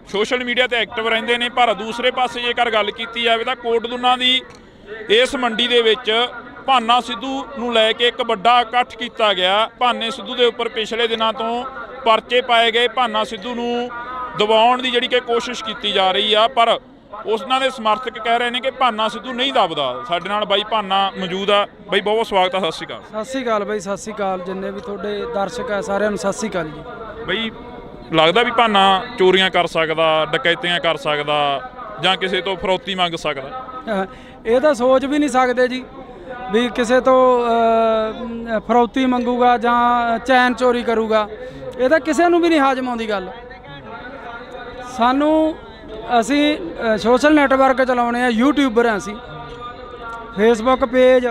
ਸੋਸ਼ਲ ਮੀਡੀਆ ਤੇ ਐਕਟਿਵ ਰਹਿੰਦੇ ਨੇ। ਪਰ ਦੂਸਰੇ ਪਾਸੇ ਜੇਕਰ ਗੱਲ ਕੀਤੀ ਜਾਵੇ ਤਾਂ ਕੋਟਦੁਨਾ ਦੀ ਇਸ ਮੰਡੀ ਦੇ ਵਿੱਚ ਭਾਨਾ ਸਿੱਧੂ ਨੂੰ ਲੈ ਕੇ ਇੱਕ ਵੱਡਾ ਇਕੱਠ ਕੀਤਾ ਗਿਆ। ਭਾਨੇ ਸਿੱਧੂ ਦੇ ਉੱਪਰ ਪਿਛਲੇ ਦਿਨਾਂ ਤੋਂ ਪਰਚੇ ਪਾਏ ਗਏ, ਭਾਨਾ ਸਿੱਧੂ ਨੂੰ ਦਬਾਉਣ ਦੀ ਜਿਹੜੀ ਕਿ ਕੋਸ਼ਿਸ਼ ਕੀਤੀ ਜਾ ਰਹੀ ਆ, ਪਰ ਉਹਨਾਂ ਦੇ ਸਮਰਥਕ ਕਹਿ ਰਹੇ ਨੇ ਕਿ ਭਾਨਾ ਸਿੱਧੂ ਨਹੀਂ ਦਬਦਾ। ਸਾਡੇ ਨਾਲ ਬਾਈ ਭਾਨਾ ਮੌਜੂਦ ਆ। ਬਾਈ ਬਹੁਤ ਬਹੁਤ ਸਵਾਗਤ ਆ, ਸਤਿ ਸ਼੍ਰੀ ਅਕਾਲ। ਸਤਿ ਸ਼੍ਰੀ ਅਕਾਲ ਬਾਈ, ਸਤਿ ਸ਼੍ਰੀ ਅਕਾਲ ਜਿੰਨੇ ਵੀ ਤੁਹਾਡੇ ਦਰਸ਼ਕ ਆ ਸਾਰਿਆਂ ਨੂੰ ਸਤਿ ਸ਼੍ਰੀ ਅਕਾਲ ਜੀ। ਬਾਈ ਲੱਗਦਾ ਵੀ ਭਾਨਾ ਚੋਰੀਆਂ ਕਰ ਸਕਦਾ, ਡਕੈਤੀਆਂ ਕਰ ਸਕਦਾ, ਜਾਂ ਕਿਸੇ ਤੋਂ ਫਰੌਤੀ ਮੰਗ ਸਕਦਾ? ਇਹ ਤਾਂ ਸੋਚ ਵੀ ਨਹੀਂ ਸਕਦੇ ਜੀ ਵੀ ਕਿਸੇ ਤੋਂ ਫਰੌਤੀ ਮੰਗੂਗਾ ਜਾਂ ਚੈਨ ਚੋਰੀ ਕਰੂਗਾ। ਇਹ ਤਾਂ ਕਿਸੇ ਨੂੰ ਵੀ ਨਹੀਂ ਹਾਜ਼ਮ ਆਉਂਦੀ ਗੱਲ। ਅਸੀਂ ਸੋਸ਼ਲ ਨੈਟਵਰਕ ਚਲਾਉਣੇ ਆ, ਯੂਟਿਊਬਰ ਆ ਅਸੀਂ, ਫੇਸਬੁੱਕ ਪੇਜ,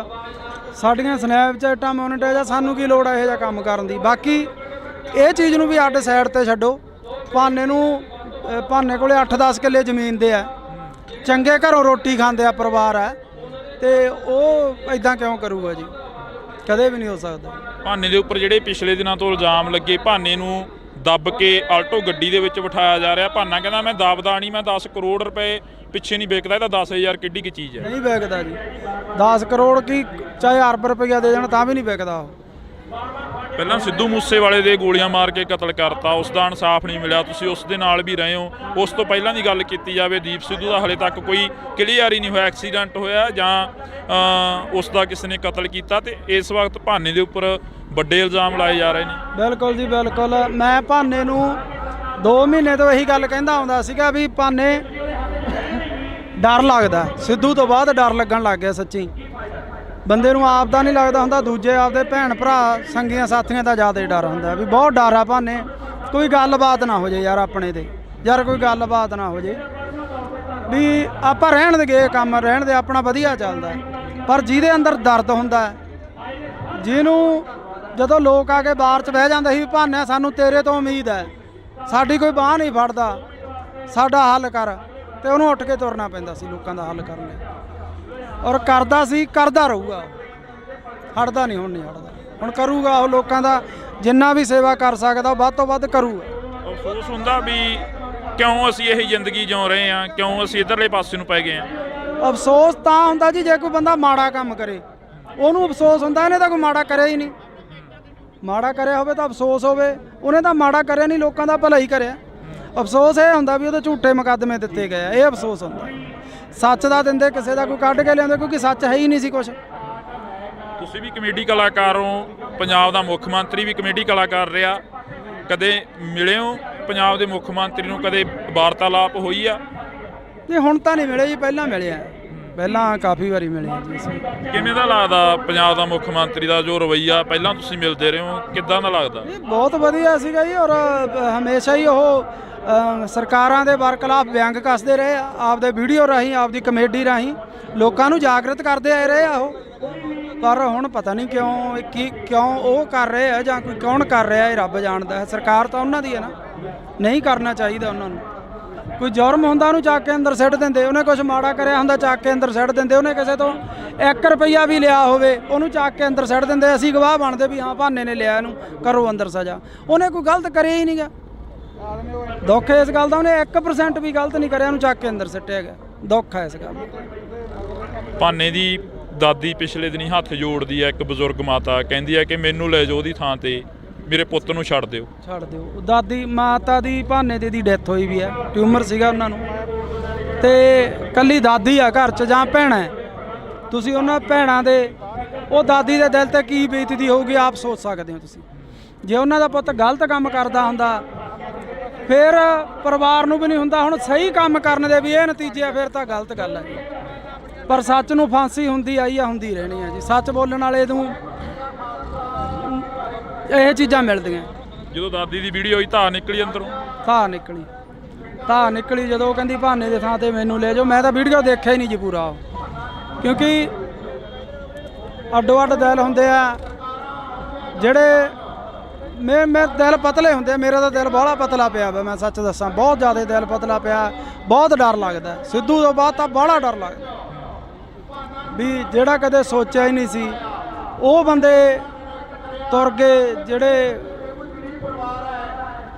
ਸਾਡੀਆਂ ਸਨੈਪਚੈਟਾਂ ਮੋਨੀਟਾਈਜ਼ ਆ। ਸਾਨੂੰ ਕੀ ਲੋੜ ਆ ਇਹੋ ਜਿਹਾ ਕੰਮ ਕਰਨ ਦੀ? ਬਾਕੀ ਇਹ ਚੀਜ਼ ਨੂੰ ਵੀ ਅੱਡ ਸਾਈਡ ਤੇ ਛੱਡੋ। ਭਾਨੇ ਕੋਲੇ 8-10 ਕਿੱਲੇ ਜ਼ਮੀਨ ਦੇ ਆ, ਚੰਗੇ ਘਰੋਂ ਰੋਟੀ ਖਾਂਦੇ ਆ, ਪਰਿਵਾਰ ਆ, ਤੇ ਉਹ ਇਦਾਂ ਕਿਉਂ ਕਰੂਗਾ ਜੀ? ਕਦੇ ਵੀ ਨਹੀਂ ਹੋ ਸਕਦਾ। ਭਾਨੇ ਦੇ ਉੱਪਰ ਜਿਹੜੇ ਪਿਛਲੇ ਦਿਨਾਂ ਤੋਂ ਇਲਜ਼ਾਮ ਲੱਗੇ, ਭਾਨੇ ਨੂੰ ਦੱਬ ਕੇ ਆਲਟੋ ਗੱਡੀ ਦੇ ਵਿੱਚ ਬਿਠਾਇਆ ਜਾ ਰਿਹਾ। ਭਾਨਾ ਕਹਿੰਦਾ ਮੈਂ ਦੱਬਦਾ ਨਹੀਂ, ਮੈਂ 10 ਕਰੋੜ ਰੁਪਏ ਪਿੱਛੇ ਨਹੀਂ ਵਿਕਦਾ। ਇਹ ਤਾਂ 10,000 ਕਿੱਡੀ ਕੀ ਚੀਜ਼ ਹੈ? ਨਹੀਂ ਵਿਕਦਾ ਜੀ, 10 ਕਰੋੜ ਕੀ ਚਾਹੇ ਅਰਬ ਰੁਪਈਆ ਦੇ ਜਾਣ ਤਾਂ ਵੀ ਨਹੀਂ ਵਿਕਦਾ ਉਹ। ਪਹਿਲਾਂ ਸਿੱਧੂ ਮੂਸੇਵਾਲੇ ਦੇ ਗੋਲੀਆਂ ਮਾਰ ਕੇ ਕਤਲ ਕਰਤਾ, ਉਸ ਦਾ ਇਨਸਾਫ ਨਹੀਂ ਮਿਲਿਆ। ਤੁਸੀਂ ਉਸ ਦੇ ਨਾਲ ਵੀ ਰਹੇ ਹੋ। ਉਸ ਤੋਂ ਪਹਿਲਾਂ ਦੀ ਗੱਲ ਕੀਤੀ ਜਾਵੇ, ਦੀਪ ਸਿੱਧੂ ਦਾ ਹਾਲੇ ਤੱਕ ਕੋਈ ਕਲੀਅਰ ਹੀ ਨਹੀਂ ਹੋਇਆ, ਐਕਸੀਡੈਂਟ ਹੋਇਆ ਜਾਂ ਉਸ ਦਾ ਕਿਸੇ ਨੇ ਕਤਲ ਕੀਤਾ, ਤੇ ਇਸ ਵਕਤ ਭਾਨੇ ਦੇ ਉੱਪਰ ਵੱਡੇ ਇਲਜ਼ਾਮ ਲਾਏ ਜਾ ਰਹੇ ਨੇ। ਬਿਲਕੁਲ ਜੀ ਬਿਲਕੁਲ। ਮੈਂ ਭਾਨੇ ਨੂੰ 2 ਮਹੀਨੇ ਤੋਂ ਇਹੀ ਗੱਲ ਕਹਿੰਦਾ ਆਉਂਦਾ ਸੀਗਾ ਵੀ ਭਾਨੇ ਡਰ ਲੱਗਦਾ, ਸਿੱਧੂ ਤੋਂ ਬਾਅਦ ਡਰ ਲੱਗਣ ਲੱਗ ਗਿਆ। ਸੱਚੀ ਬੰਦੇ ਨੂੰ ਆਪ ਦਾ ਨਹੀਂ ਲੱਗਦਾ ਹੁੰਦਾ, ਦੂਜੇ ਆਪਦੇ ਭੈਣ ਭਰਾ ਸੰਗੀਆਂ ਸਾਥੀਆਂ ਦਾ ਜ਼ਿਆਦਾ ਡਰ ਹੁੰਦਾ ਵੀ ਬਹੁਤ ਡਰ ਆ ਭਾਨੇ। ਕੋਈ ਗੱਲਬਾਤ ਨਾ ਹੋ ਜੇ ਯਾਰ ਆਪਣੇ ਤੇ, ਯਾਰ ਕੋਈ ਗੱਲਬਾਤ ਨਾ ਹੋ ਜੇ ਵੀ ਆਪਾਂ ਰਹਿਣ ਦੇ ਗਏ ਕੰਮ, ਰਹਿਣ ਦੇ ਆਪਣਾ ਵਧੀਆ ਚੱਲਦਾ। ਪਰ ਜਿਹਦੇ ਅੰਦਰ ਦਰਦ ਹੁੰਦਾ, ਜਿਹਨੂੰ ਜਦੋਂ ਲੋਕ ਆ ਕੇ ਬਾਹਰ 'ਚ ਬਹਿ ਜਾਂਦੇ ਸੀ ਵੀ ਭਾਨੇ ਸਾਨੂੰ ਤੇਰੇ ਤੋਂ ਉਮੀਦ ਹੈ, ਸਾਡੀ ਕੋਈ ਬਾਂਹ ਨਹੀਂ ਫੜਦਾ, ਸਾਡਾ ਹੱਲ ਕਰ, ਤੇ ਉਹਨੂੰ ਉੱਠ ਕੇ ਤੁਰਨਾ ਪੈਂਦਾ ਸੀ ਲੋਕਾਂ ਦਾ ਹੱਲ ਕਰਨ ਲਈ। ਔਰ ਕਰਦਾ ਸੀ, ਕਰਦਾ ਰਹੂਗਾ। ਹਟਦਾ ਨਹੀਂ, ਹੁਣ ਨਹੀਂ ਹਟਦਾ। ਹੁਣ ਕਰੂਗਾ ਉਹ, ਲੋਕਾਂ ਦਾ ਜਿੰਨਾ ਵੀ ਸੇਵਾ ਕਰ ਸਕਦਾ ਉਹ ਵੱਧ ਤੋਂ ਵੱਧ ਕਰੂਗਾ। ਅਫਸੋਸ ਹੁੰਦਾ ਵੀ ਕਿਉਂ ਅਸੀਂ ਇਹ ਜ਼ਿੰਦਗੀ ਜਿਉ ਰਹੇ ਹਾਂ, ਕਿਉਂ ਅਸੀਂ ਇੱਧਰਲੇ ਪਾਸੇ ਨੂੰ ਪੈ ਗਏ ਹਾਂ। ਅਫਸੋਸ ਤਾਂ ਹੁੰਦਾ ਜੀ ਜੇ ਕੋਈ ਬੰਦਾ ਮਾੜਾ ਕੰਮ ਕਰੇ, ਉਹਨੂੰ ਅਫਸੋਸ ਹੁੰਦਾ। ਇਹਨੇ ਤਾਂ ਕੋਈ ਮਾੜਾ ਕਰਿਆ ਹੀ ਨਹੀਂ। ਮਾੜਾ ਕਰਿਆ ਹੋਵੇ ਤਾਂ ਅਫਸੋਸ ਹੋਵੇ, ਉਹਨੇ ਤਾਂ ਮਾੜਾ ਕਰਿਆ ਨਹੀਂ, ਲੋਕਾਂ ਦਾ ਭਲਾ ਹੀ ਕਰਿਆ। ਅਫਸੋਸ ਇਹ ਹੁੰਦਾ ਵੀ ਉਹਦੇ ਝੂਠੇ ਮੁਕੱਦਮੇ ਦਿੱਤੇ ਗਏ ਆ, ਇਹ ਅਫਸੋਸ ਹੁੰਦਾ। ਸੱਚ ਦਾ ਦਿੰਦੇ ਕਿਸੇ ਦਾ ਕੋਈ ਕੱਢ ਕੇ ਲਿਆਉਂਦੇ, ਕਿਉਂਕਿ ਸੱਚ ਹੈ ਹੀ ਨਹੀਂ ਸੀ ਕੁਛ। ਤੁਸੀਂ ਵੀ ਕਮੇਡੀ ਕਲਾਕਾਰ ਹੋ, ਪੰਜਾਬ ਦਾ ਮੁੱਖ ਮੰਤਰੀ ਵੀ ਕਮੇਡੀ ਕਲਾਕਾਰ ਰਿਹਾ, ਕਦੇ ਮਿਲੇ ਹੋ ਪੰਜਾਬ ਦੇ ਮੁੱਖ ਮੰਤਰੀ ਨੂੰ, ਕਦੇ ਵਾਰਤਾਲਾਪ ਹੋਈ ਆ? ਨਹੀਂ ਹੁਣ ਤਾਂ ਨਹੀਂ ਮਿਲੇ ਜੀ, ਪਹਿਲਾਂ ਮਿਲਿਆ, ਪਹਿਲਾਂ ਕਾਫੀ ਵਾਰੀ ਮਿਲੇ ਜੀ ਅਸੀਂ। ਕਿਵੇਂ ਦਾ ਲੱਗਦਾ ਪੰਜਾਬ ਦਾ ਮੁੱਖ ਮੰਤਰੀ ਦਾ ਜੋ ਰਵੱਈਆ ਪਹਿਲਾਂ ਤੁਸੀਂ ਮਿਲਦੇ ਰਹੇ ਹੋ, ਕਿੱਦਾਂ ਦਾ ਲੱਗਦਾ? ਇਹ ਬਹੁਤ ਵਧੀਆ ਸੀਗਾ ਜੀ, ਔਰ ਹਮੇਸ਼ਾ ਹੀ ਉਹ ਸਰਕਾਰਾਂ ਦੇ ਬਰਖਲਾਫ ਵਿਅੰਗ ਕੱਸਦੇ ਰਹੇ ਆ, ਆਪਦੇ ਵੀਡੀਓ ਰਾਹੀਂ, ਆਪਦੀ ਕਮੇਡੀ ਰਾਹੀਂ ਲੋਕਾਂ ਨੂੰ ਜਾਗਰਤ ਕਰਦੇ ਆਏ ਰਹੇ ਆ ਉਹ। ਪਰ ਹੁਣ ਪਤਾ ਨਹੀਂ ਕਿਉਂ ਉਹ ਕਰ ਰਹੇ ਆ ਜਾਂ ਕੋਈ ਕੌਣ ਕਰ ਰਿਹਾ, ਇਹ ਰੱਬ ਜਾਣਦਾ ਹੈ। ਸਰਕਾਰ ਤਾਂ ਉਹਨਾਂ ਦੀ ਹੈ ਨਾ, ਨਹੀਂ ਕਰਨਾ ਚਾਹੀਦਾ ਉਹਨਾਂ ਨੂੰ। ਕੋਈ ਜੁਰਮ ਹੁੰਦਾ ਉਹਨੂੰ ਚੱਕ ਕੇ ਅੰਦਰ ਸਿੱਟ ਦਿੰਦੇ, ਉਹਨੇ ਕੁਝ ਮਾੜਾ ਕਰਿਆ ਹੁੰਦਾ ਚੱਕ ਕੇ ਅੰਦਰ ਸਿੱਟ ਦਿੰਦੇ, ਉਹਨੇ ਕਿਸੇ ਤੋਂ 1 ਰੁਪਈਆ ਵੀ ਲਿਆ ਹੋਵੇ ਉਹਨੂੰ ਚੱਕ ਕੇ ਅੰਦਰ ਸਿੱਟ ਦਿੰਦੇ। ਅਸੀਂ ਗਵਾਹ ਬਣਦੇ ਵੀ ਹਾਂ ਭਾਨੇ ਨੇ ਲਿਆ, ਇਹਨੂੰ ਕਰੋ ਅੰਦਰ ਸਜ਼ਾ। ਉਹਨੇ ਕੋਈ ਗਲਤ ਕਰਿਆ ਹੀ ਨਹੀਂਗਾ। ਦੁੱਖ ਇਸ ਗੱਲ ਦਾ, ਉਹਨੇ 1% ਵੀ ਗਲਤ ਨਹੀਂ ਕਰਿਆ, ਉਹਨੂੰ ਚੱਕ ਕੇ ਅੰਦਰ ਸਿੱਟਿਆ ਗਿਆ। ਦੁੱਖ ਹੈ ਇਸ ਗੱਲ ਦਾ। ਭਾਨੇ ਦੀ ਦਾਦੀ ਪਿਛਲੇ ਦਿਨੀ ਹੱਥ ਜੋੜਦੀ ਹੈ, ਇੱਕ ਬਜ਼ੁਰਗ ਮਾਤਾ ਕਹਿੰਦੀ ਹੈ ਕਿ ਮੈਨੂੰ ਲੈ ਜਾਓ ਉਹਦੀ ਥਾਂ ਤੇ, ਮੇਰੇ ਪੁੱਤ ਨੂੰ ਛੱਡ ਦਿਓ। ਛੱਡ ਦਿਓ। ਦਾਦੀ ਮਾਤਾ ਦੀ ਭਾਨੇ ਦੀ ਡੈਥ ਹੋਈ ਵੀ ਹੈ, ਟਿਊਮਰ ਸੀਗਾ ਉਹਨਾਂ ਨੂੰ, ਤੇ ਕੱਲੀ ਦਾਦੀ ਆ ਘਰ 'ਚ ਜਾਂ ਭੈਣਾਂ। ਤੁਸੀਂ ਉਹਨਾਂ ਭੈਣਾਂ ਦੇ, ਉਹ ਦਾਦੀ ਦੇ ਦਿਲ ਤੇ ਕੀ ਬੀਤਦੀ ਹੋਊਗੀ ਆਪ ਸੋਚ ਸਕਦੇ ਹੋ ਤੁਸੀਂ। ਜੇ ਉਹਨਾਂ ਦਾ ਪੁੱਤ ਗਲਤ ਕੰਮ ਕਰਦਾ ਹੁੰਦਾ ਫਿਰ ਪਰਿਵਾਰ ਨੂੰ ਵੀ ਨਹੀਂ ਹੁੰਦਾ। ਹੁਣ ਸਹੀ ਕੰਮ ਕਰਨ ਦੇ ਵੀ ਇਹ ਨਤੀਜੇ ਆ, ਫਿਰ ਤਾਂ ਗਲਤ ਗੱਲ ਹੈ। ਪਰ ਸੱਚ ਨੂੰ ਫਾਂਸੀ ਹੁੰਦੀ ਆਈ ਆ, ਹੁੰਦੀ ਰਹਿਣੀ ਆ ਜੀ। ਸੱਚ ਬੋਲਣ ਵਾਲੇ ਨੂੰ ਇਹ ਚੀਜ਼ਾਂ ਮਿਲਦੀਆਂ। ਜਦੋਂ ਦਾਦੀ ਦੀ ਵੀਡੀਓ ਹੋਈ ਧਾਰ ਨਿਕਲੀ ਅੰਦਰੋਂ, ਧਾਰ ਨਿਕਲੀ ਜਦੋਂ ਉਹ ਕਹਿੰਦੀ ਭਾਨੇ ਦੇ ਥਾਂ ਤੇ ਮੈਨੂੰ ਲੈ ਜਾਓ। ਮੈਂ ਤਾਂ ਵੀਡੀਓ ਦੇਖਿਆ ਹੀ ਨਹੀਂ ਜੀ ਪੂਰਾ, ਕਿਉਂਕਿ ਅੱਡੋ ਅੱਡ ਦਿਲ ਹੁੰਦੇ ਆ ਜਿਹੜੇ ਮੈਂ ਦਿਲ ਪਤਲੇ ਹੁੰਦੇ। ਮੇਰਾ ਤਾਂ ਦਿਲ ਬਾਹਲਾ ਪਤਲਾ ਪਿਆ ਵਾ, ਮੈਂ ਸੱਚ ਦੱਸਾਂ, ਬਹੁਤ ਜ਼ਿਆਦਾ ਦਿਲ ਪਤਲਾ ਪਿਆ। ਬਹੁਤ ਡਰ ਲੱਗਦਾ ਸਿੱਧੂ ਤੋਂ ਬਾਅਦ ਤਾਂ ਬਾਹਲਾ ਡਰ ਲੱਗਦਾ ਵੀ ਜਿਹੜਾ ਕਦੇ ਸੋਚਿਆ ਹੀ ਨਹੀਂ ਸੀ ਉਹ ਬੰਦੇ ਤੁਰ ਗਏ,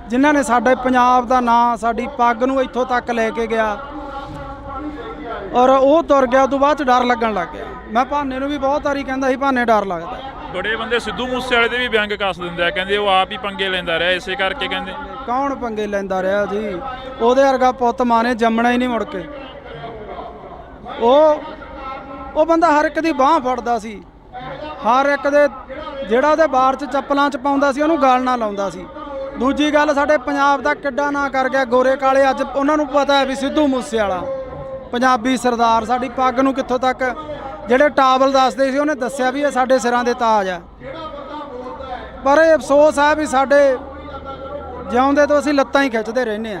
ਜਿਨ੍ਹਾਂ ਨੇ ਸਾਡੇ ਪੰਜਾਬ ਦਾ ਨਾਂ, ਸਾਡੀ ਪੱਗ ਨੂੰ ਇੱਥੋਂ ਤੱਕ ਲੈ ਕੇ ਗਿਆ, ਔਰ ਉਹ ਤੁਰ ਗਿਆ। ਉਦੋਂ ਬਾਅਦ 'ਚ ਡਰ ਲੱਗਣ ਲੱਗ ਗਿਆ। ਮੈਂ ਭਾਨੇ ਨੂੰ ਵੀ ਬਹੁਤ ਵਾਰੀ ਕਹਿੰਦਾ ਸੀ ਭਾਨੇ ਡਰ ਲੱਗਦਾ। ਬੜੇ ਬੰਦੇ ਸਿੱਧੂ ਮੂਸੇਵਾਲੇ ਦੇ ਵੀ ਵਿਅੰਗ ਕੱਸ ਦਿੰਦੇ ਆ, ਕਹਿੰਦੇ ਉਹ ਆਪ ਹੀ ਪੰਗੇ ਲੈਂਦਾ ਰਿਹਾ, ਇਸੇ ਕਰਕੇ ਕਹਿੰਦੇ। ਕੌਣ ਪੰਗੇ ਲੈਂਦਾ ਰਿਹਾ ਜੀ? ਉਹਦੇ ਵਰਗਾ ਪੁੱਤ ਮਾਂ ਨੇ ਜੰਮਣਾ ਹੀ ਨਹੀਂ ਮੁੜ ਕੇ। ਉਹ ਬੰਦਾ ਹਰ ਇੱਕ ਦੀ ਬਾਂਹ ਫੜਦਾ ਸੀ, ਹਰ ਇੱਕ ਦੇ, ਜਿਹੜਾ ਉਹਦੇ ਬਾਰ 'ਚ ਚੱਪਲਾਂ 'ਚ ਪਾਉਂਦਾ ਸੀ ਉਹਨੂੰ ਗਲ ਨਾ ਲਾਉਂਦਾ ਸੀ। ਦੂਜੀ ਗੱਲ, ਸਾਡੇ ਪੰਜਾਬ ਦਾ ਕਿੱਡਾ ਨਾਂ ਕਰ ਗਿਆ ਗੋਰੇ ਕਾਲੇ। ਅੱਜ ਉਹਨਾਂ ਨੂੰ ਪਤਾ ਹੈ ਵੀ ਸਿੱਧੂ ਮੂਸੇਵਾਲਾ ਪੰਜਾਬੀ ਸਰਦਾਰ, ਸਾਡੀ ਪੱਗ ਨੂੰ ਕਿੱਥੋਂ ਤੱਕ, ਜਿਹੜੇ ਟਾਵਲ ਦੱਸਦੇ ਸੀ ਉਹਨੇ ਦੱਸਿਆ ਵੀ ਇਹ ਸਾਡੇ ਸਿਰਾਂ ਦੇ ਤਾਜ ਆ। ਪਰ ਇਹ ਅਫਸੋਸ ਹੈ ਵੀ ਸਾਡੇ ਜਿਉਂਦੇ ਤੋਂ ਅਸੀਂ ਲੱਤਾਂ ਹੀ ਖਿੱਚਦੇ ਰਹਿੰਦੇ ਆ।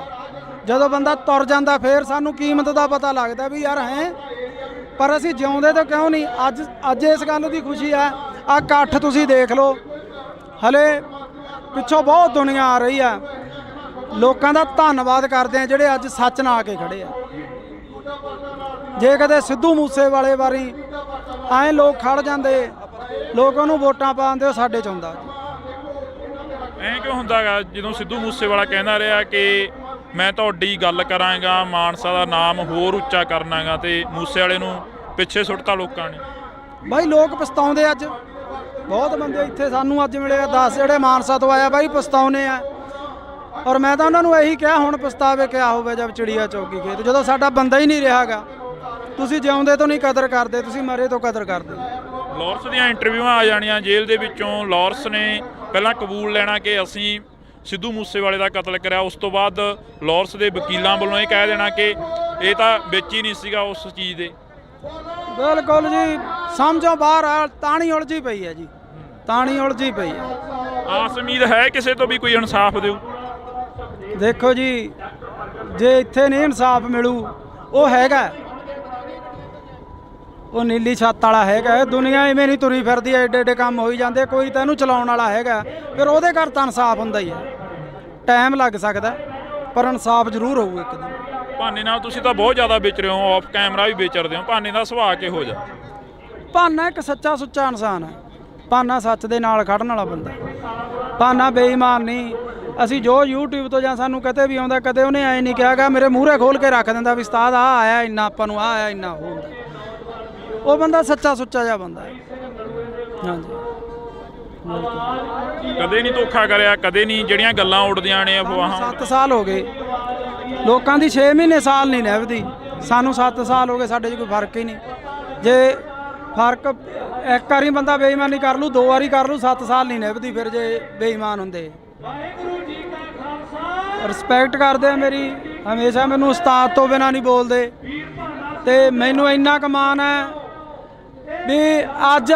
ਜਦੋਂ ਬੰਦਾ ਤੁਰ ਜਾਂਦਾ ਫਿਰ ਸਾਨੂੰ ਕੀਮਤ ਦਾ ਪਤਾ ਲੱਗਦਾ ਵੀ ਯਾਰ ਹੈ, ਪਰ ਅਸੀਂ ਜਿਉਂਦੇ ਤੋਂ ਕਿਉਂ ਨਹੀਂ। ਅੱਜ ਇਸ ਗੱਲ ਦੀ ਖੁਸ਼ੀ ਹੈ। ਆਹ ਇਕੱਠ ਤੁਸੀਂ ਦੇਖ ਲਓ, ਹਲੇ ਪਿੱਛੋਂ ਬਹੁਤ ਦੁਨੀਆ ਆ ਰਹੀ ਆ। ਲੋਕਾਂ ਦਾ ਧੰਨਵਾਦ ਕਰਦੇ ਆ ਜਿਹੜੇ ਅੱਜ ਸੱਚ ਨਾਲ ਆ ਕੇ ਖੜੇ ਆ। ਜੇ ਕਦੇ ਸਿੱਧੂ ਮੂਸੇਵਾਲੇ ਵਾਰੀ ਐਂ ਲੋਕ ਖੜ ਜਾਂਦੇ, ਲੋਕ ਉਹਨੂੰ ਵੋਟਾਂ ਪਾਉਂਦੇ, ਉਹ ਸਾਡੇ 'ਚ ਹੁੰਦਾ। ਐਂ ਕਿਉਂ ਹੁੰਦਾ ਗਾ? ਜਦੋਂ ਸਿੱਧੂ ਮੂਸੇਵਾਲਾ ਕਹਿੰਦਾ ਰਿਹਾ ਕਿ ਮੈਂ ਤੁਹਾਡੀ ਗੱਲ ਕਰਾਂਗਾ, ਮਾਨਸਾ ਦਾ ਨਾਮ ਹੋਰ ਉੱਚਾ ਕਰਨਾਗਾ, ਤੇ ਮੂਸੇਵਾਲੇ ਨੂੰ ਪਿੱਛੇ ਸੁੱਟਤਾ ਲੋਕਾਂ ਨੇ। ਬਾਈ ਲੋਕ ਪਛਤਾਉਂਦੇ ਅੱਜ। ਬਹੁਤ ਬੰਦੇ ਇੱਥੇ ਸਾਨੂੰ ਅੱਜ ਮਿਲੇ 10 ਜਿਹੜੇ ਮਾਨਸਾ ਤੋਂ ਆਇਆ, ਬਾਈ ਪਛਤਾਉਨੇ ਆ। ਔਰ ਮੈਂ ਤਾਂ ਉਹਨਾਂ ਨੂੰ ਇਹੀ ਕਿਹਾ, ਹੁਣ ਪਛਤਾਵੇ ਕਿਆ ਹੋਵੇ ਜਦ ਚਿੜੀਆ ਚੌਕੀ ਖੇਤ, ਜਦੋਂ ਸਾਡਾ ਬੰਦਾ ਹੀ ਨਹੀਂ ਰਿਹਾਗਾ। ਤੁਸੀਂ ਜਿਉਂਦੇ ਤੋਂ ਨਹੀਂ ਕਦਰ ਕਰਦੇ, ਤੁਸੀਂ ਮਰੇ ਤੋਂ ਕਦਰ ਕਰਦੇ। ਲਾਰੈਂਸ ਦੀਆਂ ਇੰਟਰਵਿਊਆਂ ਆ ਜਾਣੀਆਂ ਜੇਲ੍ਹ ਦੇ ਵਿੱਚੋਂ। ਲਾਰੈਂਸ ਨੇ ਪਹਿਲਾਂ ਕਬੂਲ ਲੈਣਾ ਕਿ ਅਸੀਂ ਸਿੱਧੂ ਮੂਸੇਵਾਲੇ ਦਾ ਕਤਲ ਕਰਿਆ, ਉਸ ਤੋਂ ਬਾਅਦ ਲਾਰੈਂਸ ਦੇ ਵਕੀਲਾਂ ਵੱਲੋਂ ਇਹ ਕਹਿ ਦੇਣਾ ਕਿ ਇਹ ਤਾਂ ਵਿੱਚ ਹੀ ਨਹੀਂ ਸੀਗਾ ਉਸ ਚੀਜ਼ ਦੇ। ਬਿਲਕੁਲ ਜੀ, ਸਮਝੋ ਬਾਹਰ ਆ। ਤਾਣੀ ਉਲਝੀ ਪਈ ਹੈ ਜੀ, ਤਾਣੀ ਉਲਝੀ ਪਈ ਹੈ। ਆਸ ਉਮੀਦ ਹੈ ਕਿਸੇ ਤੋਂ ਵੀ ਕੋਈ ਇਨਸਾਫ ਦਿਓ? ਦੇਖੋ ਜੀ, ਜੇ ਇੱਥੇ ਨਹੀਂ ਇਨਸਾਫ ਮਿਲੂ, ਉਹ ਹੈਗਾ, ਉਹ ਨੀਲੀ ਛੱਤ ਵਾਲਾ ਹੈਗਾ। ਦੁਨੀਆ ਇਵੇਂ ਨਹੀਂ ਤੁਰੀ ਫਿਰਦੀ, ਐਡੇ ਐਡੇ ਕੰਮ ਹੋਈ ਜਾਂਦੇ, ਕੋਈ ਤਾਂ ਇਹਨੂੰ ਚਲਾਉਣ ਵਾਲਾ ਹੈਗਾ। ਫਿਰ ਉਹਦੇ ਘਰ ਤਾਂ ਇਨਸਾਫ ਹੁੰਦਾ ਹੀ ਹੈ। ਟਾਈਮ ਲੱਗ ਸਕਦਾ ਪਰ ਇਨਸਾਫ ਜ਼ਰੂਰ ਹੋਊ ਇੱਕ ਦਿਨ। ਭਾਨੇ ਨਾਲ ਤੁਸੀਂ ਤਾਂ ਬਹੁਤ ਜ਼ਿਆਦਾ ਵਿਚ ਰਹੇ ਹੋ, ਆਫ ਕੈਮਰਾ ਵੀ ਵਿਚਰਦੇ ਹੋ। ਭਾਨੇ ਦਾ ਸੁਭਾਅ ਕਿਹੋ ਜਿਹਾ? ਭਾਨਾ ਇੱਕ ਸੱਚਾ ਸੁੱਚਾ ਇਨਸਾਨ ਹੈ। ਭਾਨਾ ਸੱਚ ਦੇ ਨਾਲ ਖੜਨ ਵਾਲਾ ਬੰਦਾ। ਭਾਨਾ ਬੇਈਮਾਨ ਨਹੀਂ। ਅਸੀਂ ਜੋ YouTube ਤੋਂ ਜਾਂ ਸਾਨੂੰ ਕਦੇ ਵੀ ਆਉਂਦਾ, ਕਦੇ ਉਹਨੇ ਐ ਨਹੀਂ ਕਿਹਾਗਾ ਮੇਰੇ ਮੂਹਰੇ ਖੋਲ ਕੇ ਰੱਖ ਦਿੰਦਾ ਵੀ ਉਸਤਾਦ ਆ ਆਇਆ ਇੰਨਾ, ਆਪਾਂ ਨੂੰ ਆ ਆਇਆ ਇੰਨਾ। ਉਹ ਬੰਦਾ ਸੱਚਾ ਸੁੱਚਾ ਜਿਹਾ ਬੰਦਾ ਹੈ। ਹਾਂਜੀ, ਕਦੇ ਨਹੀਂ ਧੋਖਾ ਕਰਿਆ, ਕਦੇ ਨਹੀਂ ਜਿਹੜੀਆਂ ਗੱਲਾਂ ਉੱਡਦੀਆਂ ਨੇ ਅਫਵਾਹਾਂ। 7 ਸਾਲ ਹੋ ਗਏ ਲੋਕਾਂ ਦੀ, 6 ਮਹੀਨੇ ਸਾਲ ਨਹੀਂ ਨਿਭਦੀ। ਸਾਨੂੰ 7 ਸਾਲ ਹੋ ਗਏ, ਸਾਡੇ 'ਚ ਕੋਈ ਫਰਕ ਹੀ ਨਹੀਂ। ਜੇ ਫਰਕ ਇੱਕ ਵਾਰੀ ਬੰਦਾ ਬੇਈਮਾਨੀ ਕਰ ਲੂ, 2 ਵਾਰੀ ਕਰ ਲੂ, 7 ਸਾਲ ਨਹੀਂ ਨਿਭਦੀ ਫਿਰ ਜੇ ਬੇਈਮਾਨ ਹੁੰਦੇ। ਰਿਸਪੈਕਟ ਕਰਦੇ ਆ ਮੇਰੀ, ਹਮੇਸ਼ਾ ਮੈਨੂੰ ਉਸਤਾਦ ਤੋਂ ਬਿਨਾਂ ਨਹੀਂ ਬੋਲਦੇ। ਤੇ ਮੈਨੂੰ ਇੰਨਾ ਕੁ ਮਾਣ ਹੈ ਵੀ ਅੱਜ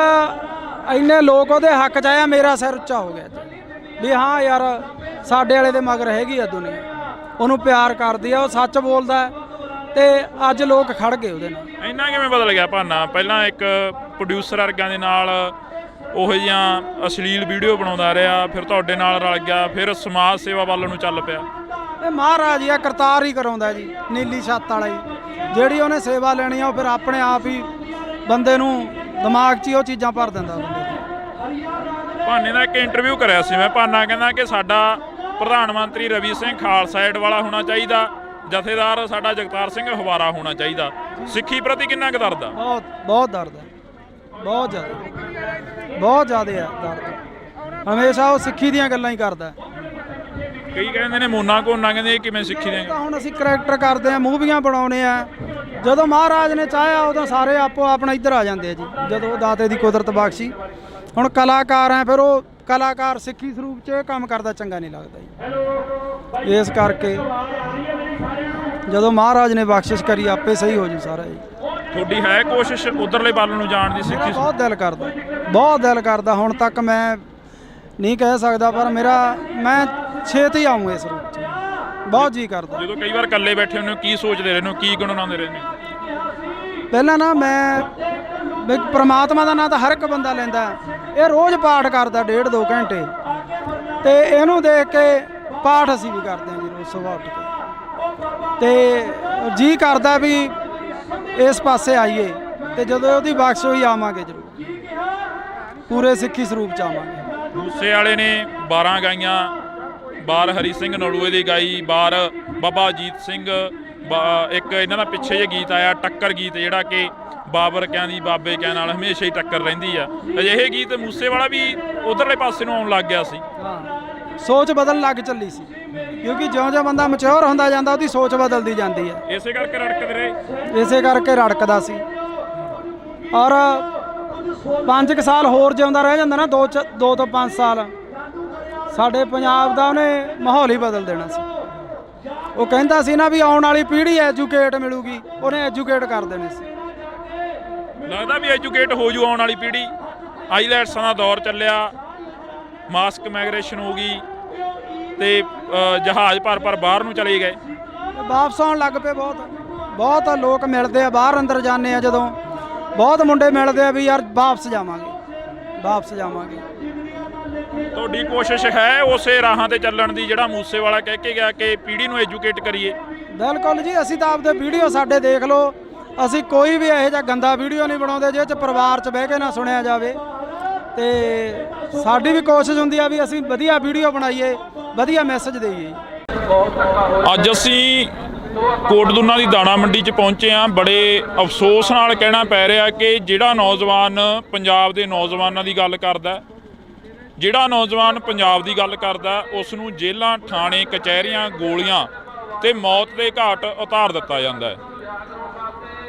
ਇੰਨੇ ਲੋਕ ਉਹਦੇ ਹੱਕ 'ਚ ਆਇਆ, ਮੇਰਾ ਸਿਰ ਉੱਚਾ ਹੋ ਗਿਆ ਵੀ ਹਾਂ ਯਾਰ ਸਾਡੇ ਵਾਲੇ ਦੇ ਮਗਰ ਹੈਗੀ ਆ ਦੁਨੀਆ, ਉਹਨੂੰ ਪਿਆਰ ਕਰਦੀ ਆ, ਉਹ ਸੱਚ ਬੋਲਦਾ ਤੇ ਅੱਜ ਲੋਕ ਖੜ ਗਏ ਉਹਦੇ ਨਾਲ। ਇੰਨਾ ਕਿਵੇਂ ਬਦਲ ਗਿਆ ਭਾਨਾ? ਪਹਿਲਾਂ ਇੱਕ ਪ੍ਰੋਡਿਊਸਰ ਵਰਗਿਆਂ ਦੇ ਨਾਲ ਉਹੋ ਜਿਹੀਆਂ ਅਸ਼ਲੀਲ ਵੀਡੀਓ ਬਣਾਉਂਦਾ ਰਿਹਾ, ਫਿਰ ਤੁਹਾਡੇ ਨਾਲ ਰਲ ਗਿਆ, ਫਿਰ ਸਮਾਜ ਸੇਵਾ ਵੱਲ ਨੂੰ ਚੱਲ ਪਿਆ। ਇਹ ਮਹਾਰਾਜ ਹੀ ਆ, ਕਰਤਾਰ ਹੀ ਕਰਾਉਂਦਾ ਜੀ, ਨੀਲੀ ਛੱਤ ਵਾਲਾ ਹੀ। ਜਿਹੜੀ ਉਹਨੇ ਸੇਵਾ ਲੈਣੀ ਆ ਉਹ ਫਿਰ ਆਪਣੇ ਆਪ ਹੀ ਬੰਦੇ ਨੂੰ ਦਿਮਾਗ 'ਚ ਹੀ ਉਹ ਚੀਜ਼ਾਂ ਭਰ ਦਿੰਦਾ ਬੰਦੇ ਨੂੰ। ਭਾਨੇ ਦਾ ਇੱਕ ਇੰਟਰਵਿਊ ਕਰਿਆ ਸੀ ਮੈਂ, ਭਾਨਾ ਕਹਿੰਦਾ ਕਿ ਸਾਡਾ ਪ੍ਰਧਾਨ ਮੰਤਰੀ ਰਵੀ ਸਿੰਘ ਖਾਲਸਾ ਏਡ ਵਾਲਾ ਹੋਣਾ ਚਾਹੀਦਾ, ਜਥੇਦਾਰ ਸਾਡਾ ਜਗਤਾਰ ਸਿੰਘ ਹਵਾਰਾ ਹੋਣਾ ਚਾਹੀਦਾ। ਸਿੱਖੀ ਪ੍ਰਤੀ ਕਿੰਨਾ ਕੁ ਦਰਦ ਆ? ਬਹੁਤ ਦਰਦ ਹੈ, ਬਹੁਤ ਜ਼ਿਆਦਾ ਹੈ ਦਰਦ। ਹਮੇਸ਼ਾ ਉਹ ਸਿੱਖੀ ਦੀਆਂ ਗੱਲਾਂ ਹੀ ਕਰਦਾ। ਕਈ ਕਹਿੰਦੇ ਨੇ ਮੋਨਾ ਕੋਨਾ, ਕਹਿੰਦੇ ਇਹ ਕਿਵੇਂ ਸਿੱਖੀ ਦੀਆਂ? ਹੁਣ ਅਸੀਂ ਕਰੈਕਟਰ ਕਰਦੇ ਆ, ਮੂਵੀਆਂ ਬਣਾਉਣੇ ਆ, ਜਦੋਂ ਮਹਾਰਾਜ ਨੇ ਚਾਹਿਆ ਉਦੋਂ ਸਾਰੇ ਆਪੋ ਆਪਣਾ ਇੱਧਰ ਆ ਜਾਂਦੇ ਆ ਜੀ, ਜਦੋਂ ਦਾਤੇ ਦੀ ਕੁਦਰਤ ਬਖਸ਼ੀ। ਹੁਣ ਕਲਾਕਾਰ ਆ, ਫਿਰ ਉਹ ਕਲਾਕਾਰ ਸਿੱਖੀ ਸਰੂਪ 'ਚ ਇਹ ਕੰਮ ਕਰਦਾ ਚੰਗਾ ਨਹੀਂ ਲੱਗਦਾ ਜੀ। ਇਸ ਕਰਕੇ ਜਦੋਂ ਮਹਾਰਾਜ ਨੇ ਬਖਸ਼ਿਸ਼ ਕਰੀ ਆਪੇ ਸਹੀ ਹੋ ਜੂ ਸਾਰਾ ਜੀ। ਤੁਹਾਡੀ ਹੈ ਕੋਸ਼ਿਸ਼ ਉਧਰਲੇ ਵੱਲ ਨੂੰ ਜਾਣ ਦੀ? ਸਿੱਖੀ ਬਹੁਤ ਦਿਲ ਕਰਦਾ। ਹੁਣ ਤੱਕ ਮੈਂ ਨਹੀਂ ਕਹਿ ਸਕਦਾ, ਪਰ ਮੈਂ ਛੇਤੀ ਆਊਂ ਇਸ ਰੂਪ 'ਚ, ਬਹੁਤ ਜੀ ਕਰਦਾ। ਜਦੋਂ ਕਈ ਵਾਰ ਇਕੱਲੇ ਬੈਠੇ ਹੁੰਦੇ ਹੋ, ਕੀ ਸੋਚਦੇ ਰਹਿੰਦੇ ਹੋ, ਕੀ ਗੁਣਗੁਣਾਉਂਦੇ ਰਹਿੰਦੇ ਹੋ? ਪਹਿਲਾਂ ਨਾ ਮੈਂ ਪ੍ਰਮਾਤਮਾ ਦਾ ਨਾਂ ਤਾਂ ਹਰ ਇੱਕ ਬੰਦਾ ਲੈਂਦਾ। ਇਹ ਰੋਜ਼ ਪਾਠ ਕਰਦਾ 1.5-2 ਘੰਟੇ, ਤੇ ਇਹਨੂੰ ਦੇਖ ਕੇ ਪਾਠ ਅਸੀਂ ਵੀ ਕਰਦੇ ਹਾਂ ਜੀ ਰੋਜ਼ ਸੁਬਾਹ ਉੱਠ ਕੇ। ਤੇ ਜੀ ਕਰਦਾ ਵੀ ਇਸ ਪਾਸੇ ਆਈਏ, ਤੇ ਜਦੋਂ ਉਹਦੀ ਬਖਸ਼ ਹੋਈ ਆਵਾਂਗੇ ਜ਼ਰੂਰ, ਪੂਰੇ ਸਿੱਖੀ ਸਰੂਪ 'ਚ ਆਵਾਂਗੇ। ਮੂਸੇ ਵਾਲੇ ਨੇ 12 ਗਾਈਆਂ, ਬਾਰ ਹਰੀ ਸਿੰਘ ਨਲੂਏ ਦੀ ਗਾਈ, ਬਾਰ ਬਾਬਾ ਅਜੀਤ ਸਿੰਘ, ਇੱਕ ਇਹਨਾਂ ਦਾ ਪਿੱਛੇ ਜਿਹੇ ਗੀਤ ਆਇਆ ਟੱਕਰ ਗੀਤ, ਜਿਹੜਾ ਕਿ ਬਾਬਰ ਕਿਆਂ ਦੀ ਬਾਬੇ ਕਿਆਂ ਨਾਲ ਹਮੇਸ਼ਾ ਹੀ ਟੱਕਰ ਰਹਿੰਦੀ ਆ। ਅਜਿਹੇ ਗੀਤ ਮੂਸੇ ਵਾਲਾ ਵੀ ਉਧਰਲੇ ਪਾਸੇ ਨੂੰ ਆਉਣ ਲੱਗ ਗਿਆ ਸੀ। ਹਾਂ, ਸੋਚ ਬਦਲਣ ਲੱਗ ਚੱਲੀ ਸੀ, ਕਿਉਂਕਿ ਜਿਉਂ-ਜਿਉਂ ਬੰਦਾ ਮੈਚੁਰ ਹੁੰਦਾ ਜਾਂਦਾ ਉਹਦੀ ਸੋਚ ਬਦਲਦੀ ਜਾਂਦੀ ਹੈ। ਇਸੇ ਕਰਕੇ ਰੜਕਦੇ ਰਹੇ। ਇਸੇ ਕਰਕੇ ਰੜਕਦਾ ਸੀ। ਔਰ 5 ਸਾਲ ਹੋਰ ਜਿਉਂਦਾ ਰਹਿ ਜਾਂਦਾ ਨਾ, 2 ਤੋਂ 5 ਸਾਲ, ਸਾਡੇ ਪੰਜਾਬ ਦਾ ਉਹਨੇ ਮਾਹੌਲ ਹੀ ਬਦਲ ਦੇਣਾ ਸੀ। ਉਹ ਕਹਿੰਦਾ ਸੀ ਨਾ ਵੀ ਆਉਣ ਵਾਲੀ ਪੀੜ੍ਹੀ ਐਜੂਕੇਟ ਮਿਲੂਗੀ, ਉਹਨੇ ਐਜੂਕੇਟ ਕਰ ਦੇਣੇ ਸੀ। ਲੱਗਦਾ ਵੀ ਐਜੂਕੇਟ ਹੋ ਜੂ ਆਉਣ ਵਾਲੀ ਪੀੜ੍ਹੀ। ਆਈਲੈਟਸਾਂ ਦਾ ਦੌਰ ਚੱਲਿਆ, ਮਾਸਕ ਮਾਈਗ੍ਰੇਸ਼ਨ ਹੋ ਗਈ, ਤੇ ਜਹਾਜ਼ ਭਰ ਬਾਹਰ ਨੂੰ ਚਲੇ ਗਏ, ਵਾਪਸ ਆਉਣ ਲੱਗ ਪਏ। ਬਹੁਤ ਲੋਕ ਮਿਲਦੇ ਆ, ਬਾਹਰ ਅੰਦਰ ਜਾਂਦੇ ਆ ਜਦੋਂ, ਬਹੁਤ ਮੁੰਡੇ ਮਿਲਦੇ ਆ ਵੀ ਯਾਰ ਵਾਪਸ ਜਾਵਾਂਗੇ। ਤੁਹਾਡੀ ਕੋਸ਼ਿਸ਼ ਹੈ ਉਸੇ ਰਾਹਾਂ ਤੇ ਚੱਲਣ ਦੀ ਜਿਹੜਾ ਮੂਸੇ ਵਾਲਾ ਕਹਿ ਕੇ ਗਿਆ ਕਿ ਪੀੜ੍ਹੀ ਨੂੰ ਐਜੂਕੇਟ ਕਰੀਏ? ਬਿਲਕੁਲ ਜੀ, ਅਸੀਂ ਤਾਂ ਆਪਦੇ ਵੀਡੀਓ ਸਾਡੇ ਦੇਖ ਲਓ, ਅਸੀਂ ਕੋਈ ਵੀ ਇਹੋ ਜਿਹਾ ਗੰਦਾ ਵੀਡੀਓ ਨਹੀਂ ਬਣਾਉਂਦੇ ਜਿਹਦੇ 'ਚ ਪਰਿਵਾਰ 'ਚ ਬਹਿ ਕੇ ਨਾ ਸੁਣਿਆ ਜਾਵੇ। ਤੇ ਸਾਡੀ ਵੀ ਕੋਸ਼ਿਸ਼ ਹੁੰਦੀ ਆ ਵੀ ਅਸੀਂ ਵਧੀਆ ਵੀਡੀਓ ਬਣਾਈਏ, ਵਧੀਆ ਮੈਸੇਜ ਦੇਈਏ। ਅੱਜ ਅਸੀਂ ਕੋਟਦੁਨਾ ਦੀ ਦਾਣਾ ਮੰਡੀ 'ਚ ਪਹੁੰਚੇ ਹਾਂ। ਬੜੇ ਅਫਸੋਸ ਨਾਲ ਕਹਿਣਾ ਪੈ ਰਿਹਾ ਕਿ ਜਿਹੜਾ ਨੌਜਵਾਨ ਪੰਜਾਬ ਦੇ ਨੌਜਵਾਨਾਂ ਦੀ ਗੱਲ ਕਰਦਾ, ਜਿਹੜਾ ਨੌਜਵਾਨ ਪੰਜਾਬ ਦੀ ਗੱਲ ਕਰਦਾ, ਉਸ ਨੂੰ ਜੇਲ੍ਹਾਂ, ਥਾਣੇ, ਕਚਹਿਰੀਆਂ, ਗੋਲੀਆਂ ਤੇ ਮੌਤ ਦੇ ਘਾਟ ਉਤਾਰ ਦਿੱਤਾ ਜਾਂਦਾ ਹੈ।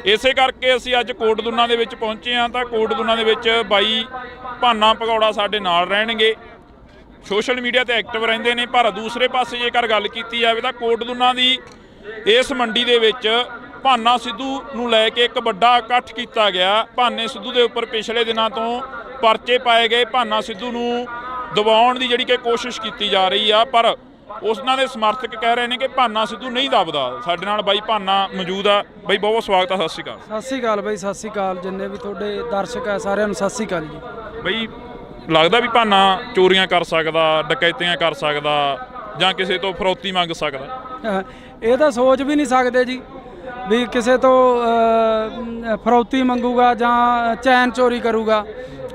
ਇਸੇ ਕਰਕੇ ਅਸੀਂ ਅੱਜ ਕੋਟਦੁਨਾ ਦੇ ਵਿੱਚ ਪਹੁੰਚੇ ਹਾਂ। ਤਾਂ ਕੋਟਦੁਨਾ ਦੇ ਵਿੱਚ ਬਾਈ ਭਾਨਾ ਭਗੌੜਾ ਸਾਡੇ ਨਾਲ ਰਹਿਣਗੇ, ਸੋਸ਼ਲ ਮੀਡੀਆ ਤੇ ਐਕਟਿਵ ਰਹਿੰਦੇ ਨੇ। ਪਰ ਦੂਸਰੇ ਪਾਸੇ ਜੇਕਰ ਗੱਲ ਕੀਤੀ ਜਾਵੇ ਤਾਂ ਕੋਟਦੁਨਾ ਦੀ ਇਸ ਮੰਡੀ ਦੇ ਵਿੱਚ ਭਾਨਾ ਸਿੱਧੂ ਨੂੰ ਲੈ ਕੇ ਇੱਕ ਵੱਡਾ ਇਕੱਠ ਕੀਤਾ ਗਿਆ। ਭਾਨੇ ਸਿੱਧੂ ਦੇ ਉੱਪਰ ਪਿਛਲੇ ਦਿਨਾਂ ਤੋਂ ਪਰਚੇ ਪਾਏ ਗਏ, ਭਾਨਾ ਸਿੱਧੂ ਨੂੰ ਦਬਾਉਣ ਦੀ ਜਿਹੜੀ ਕਿ ਕੋਸ਼ਿਸ਼ ਕੀਤੀ ਜਾ ਰਹੀ ਆ, ਪਰ ਉਹਨਾਂ ਦੇ ਸਮਰਥਕ ਕਹਿ ਰਹੇ ਨੇ ਕਿ ਭਾਨਾ ਸਿੱਧੂ ਨਹੀਂ ਦਬਦਾ। ਸਾਡੇ ਨਾਲ ਬਾਈ ਭਾਨਾ ਮੌਜੂਦ ਆ। ਬਾਈ ਬਹੁਤ ਸਵਾਗਤ ਆ, ਸਤਿ ਸ਼੍ਰੀ ਅਕਾਲ। ਸਤਿ ਸ਼੍ਰੀ ਅਕਾਲ ਬਾਈ, ਸਤਿ ਸ਼੍ਰੀ ਅਕਾਲ ਜਿੰਨੇ ਵੀ ਤੁਹਾਡੇ ਦਰਸ਼ਕ ਆ ਸਾਰਿਆਂ ਨੂੰ ਸਤਿ ਸ਼੍ਰੀ ਅਕਾਲ ਜੀ। ਬਾਈ ਲੱਗਦਾ ਵੀ ਭਾਨਾ ਚੋਰੀਆਂ ਕਰ ਸਕਦਾ, ਡਕੈਤੀਆਂ ਕਰ ਸਕਦਾ, ਜਾਂ ਕਿਸੇ ਤੋਂ ਫਰੌਤੀ ਮੰਗ ਸਕਦਾ? ਇਹ ਤਾਂ ਸੋਚ ਵੀ ਨਹੀਂ ਸਕਦੇ ਜੀ ਵੀ ਕਿਸੇ ਤੋਂ ਫਰੌਤੀ ਮੰਗੂਗਾ ਜਾਂ ਚੈਨ ਚੋਰੀ ਕਰੂਗਾ।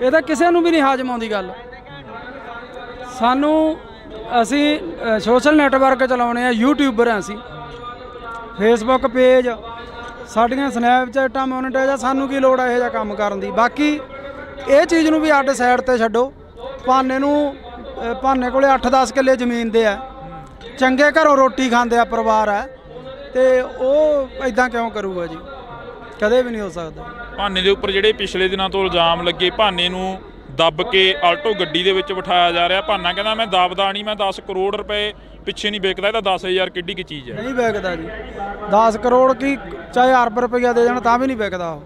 ਇਹ ਤਾਂ ਕਿਸੇ ਨੂੰ ਵੀ ਨਹੀਂ ਹਾਜ਼ਮ ਆਉਂਦੀ ਗੱਲ। ਸਾਨੂੰ ਅਸੀਂ ਸੋਸ਼ਲ ਨੈਟਵਰਕ ਚਲਾਉਣੇ ਆ, ਯੂਟਿਊਬਰ ਆ ਅਸੀਂ, ਫੇਸਬੁੱਕ ਪੇਜ, ਸਾਡੀਆਂ ਸਨੈਪਚੈਟਾਂ ਮੋਨੀਟਾਈਜ਼ ਆ, ਸਾਨੂੰ ਕੀ ਲੋੜ ਆ ਇਹੋ ਜਿਹਾ ਕੰਮ ਕਰਨ ਦੀ। ਬਾਕੀ ਇਹ ਚੀਜ਼ ਨੂੰ ਵੀ ਅੱਡ ਸਾਈਡ ਤੇ ਛੱਡੋ। ਭਾਨੇ ਕੋਲੇ 8-10 ਕਿੱਲੇ ਜ਼ਮੀਨ ਦੇ ਆ, ਚੰਗੇ ਘਰੋਂ ਰੋਟੀ ਖਾਂਦੇ ਆ ਪਰਿਵਾਰ ਆ, ਤੇ ਉਹ ਇਦਾਂ ਕਿਉਂ ਕਰੂਗਾ ਜੀ? ਕਦੇ ਵੀ ਨਹੀਂ ਹੋ ਸਕਦਾ। ਭਾਨੇ ਦੇ ਉੱਪਰ ਜਿਹੜੇ ਪਿਛਲੇ ਦਿਨਾਂ ਤੋਂ ਇਲਜ਼ਾਮ ਲੱਗੇ, ਭਾਨੇ ਨੂੰ ਦੱਬ ਕੇ ਆਲਟੋ ਗੱਡੀ ਦੇ ਵਿੱਚ ਬਿਠਾਇਆ ਜਾ ਰਿਹਾ। ਭਾਨਾ ਕਹਿੰਦਾ ਮੈਂ ਦੱਬਦਾ ਨਹੀਂ, ਮੈਂ 10 ਕਰੋੜ ਰੁਪਏ ਪਿੱਛੇ ਨਹੀਂ ਵਿਕਦਾ, ਇਹ ਤਾਂ 10,000 ਕਿੱਡੀ ਕੀ ਚੀਜ਼ ਹੈ। ਨਹੀਂ ਵਿਕਦਾ ਜੀ, 10 ਕਰੋੜ ਕੀ ਚਾਹੇ ਅਰਬ ਰੁਪਈਆ ਦੇ ਜਾਣ ਤਾਂ ਵੀ ਨਹੀਂ ਵਿਕਦਾ ਉਹ।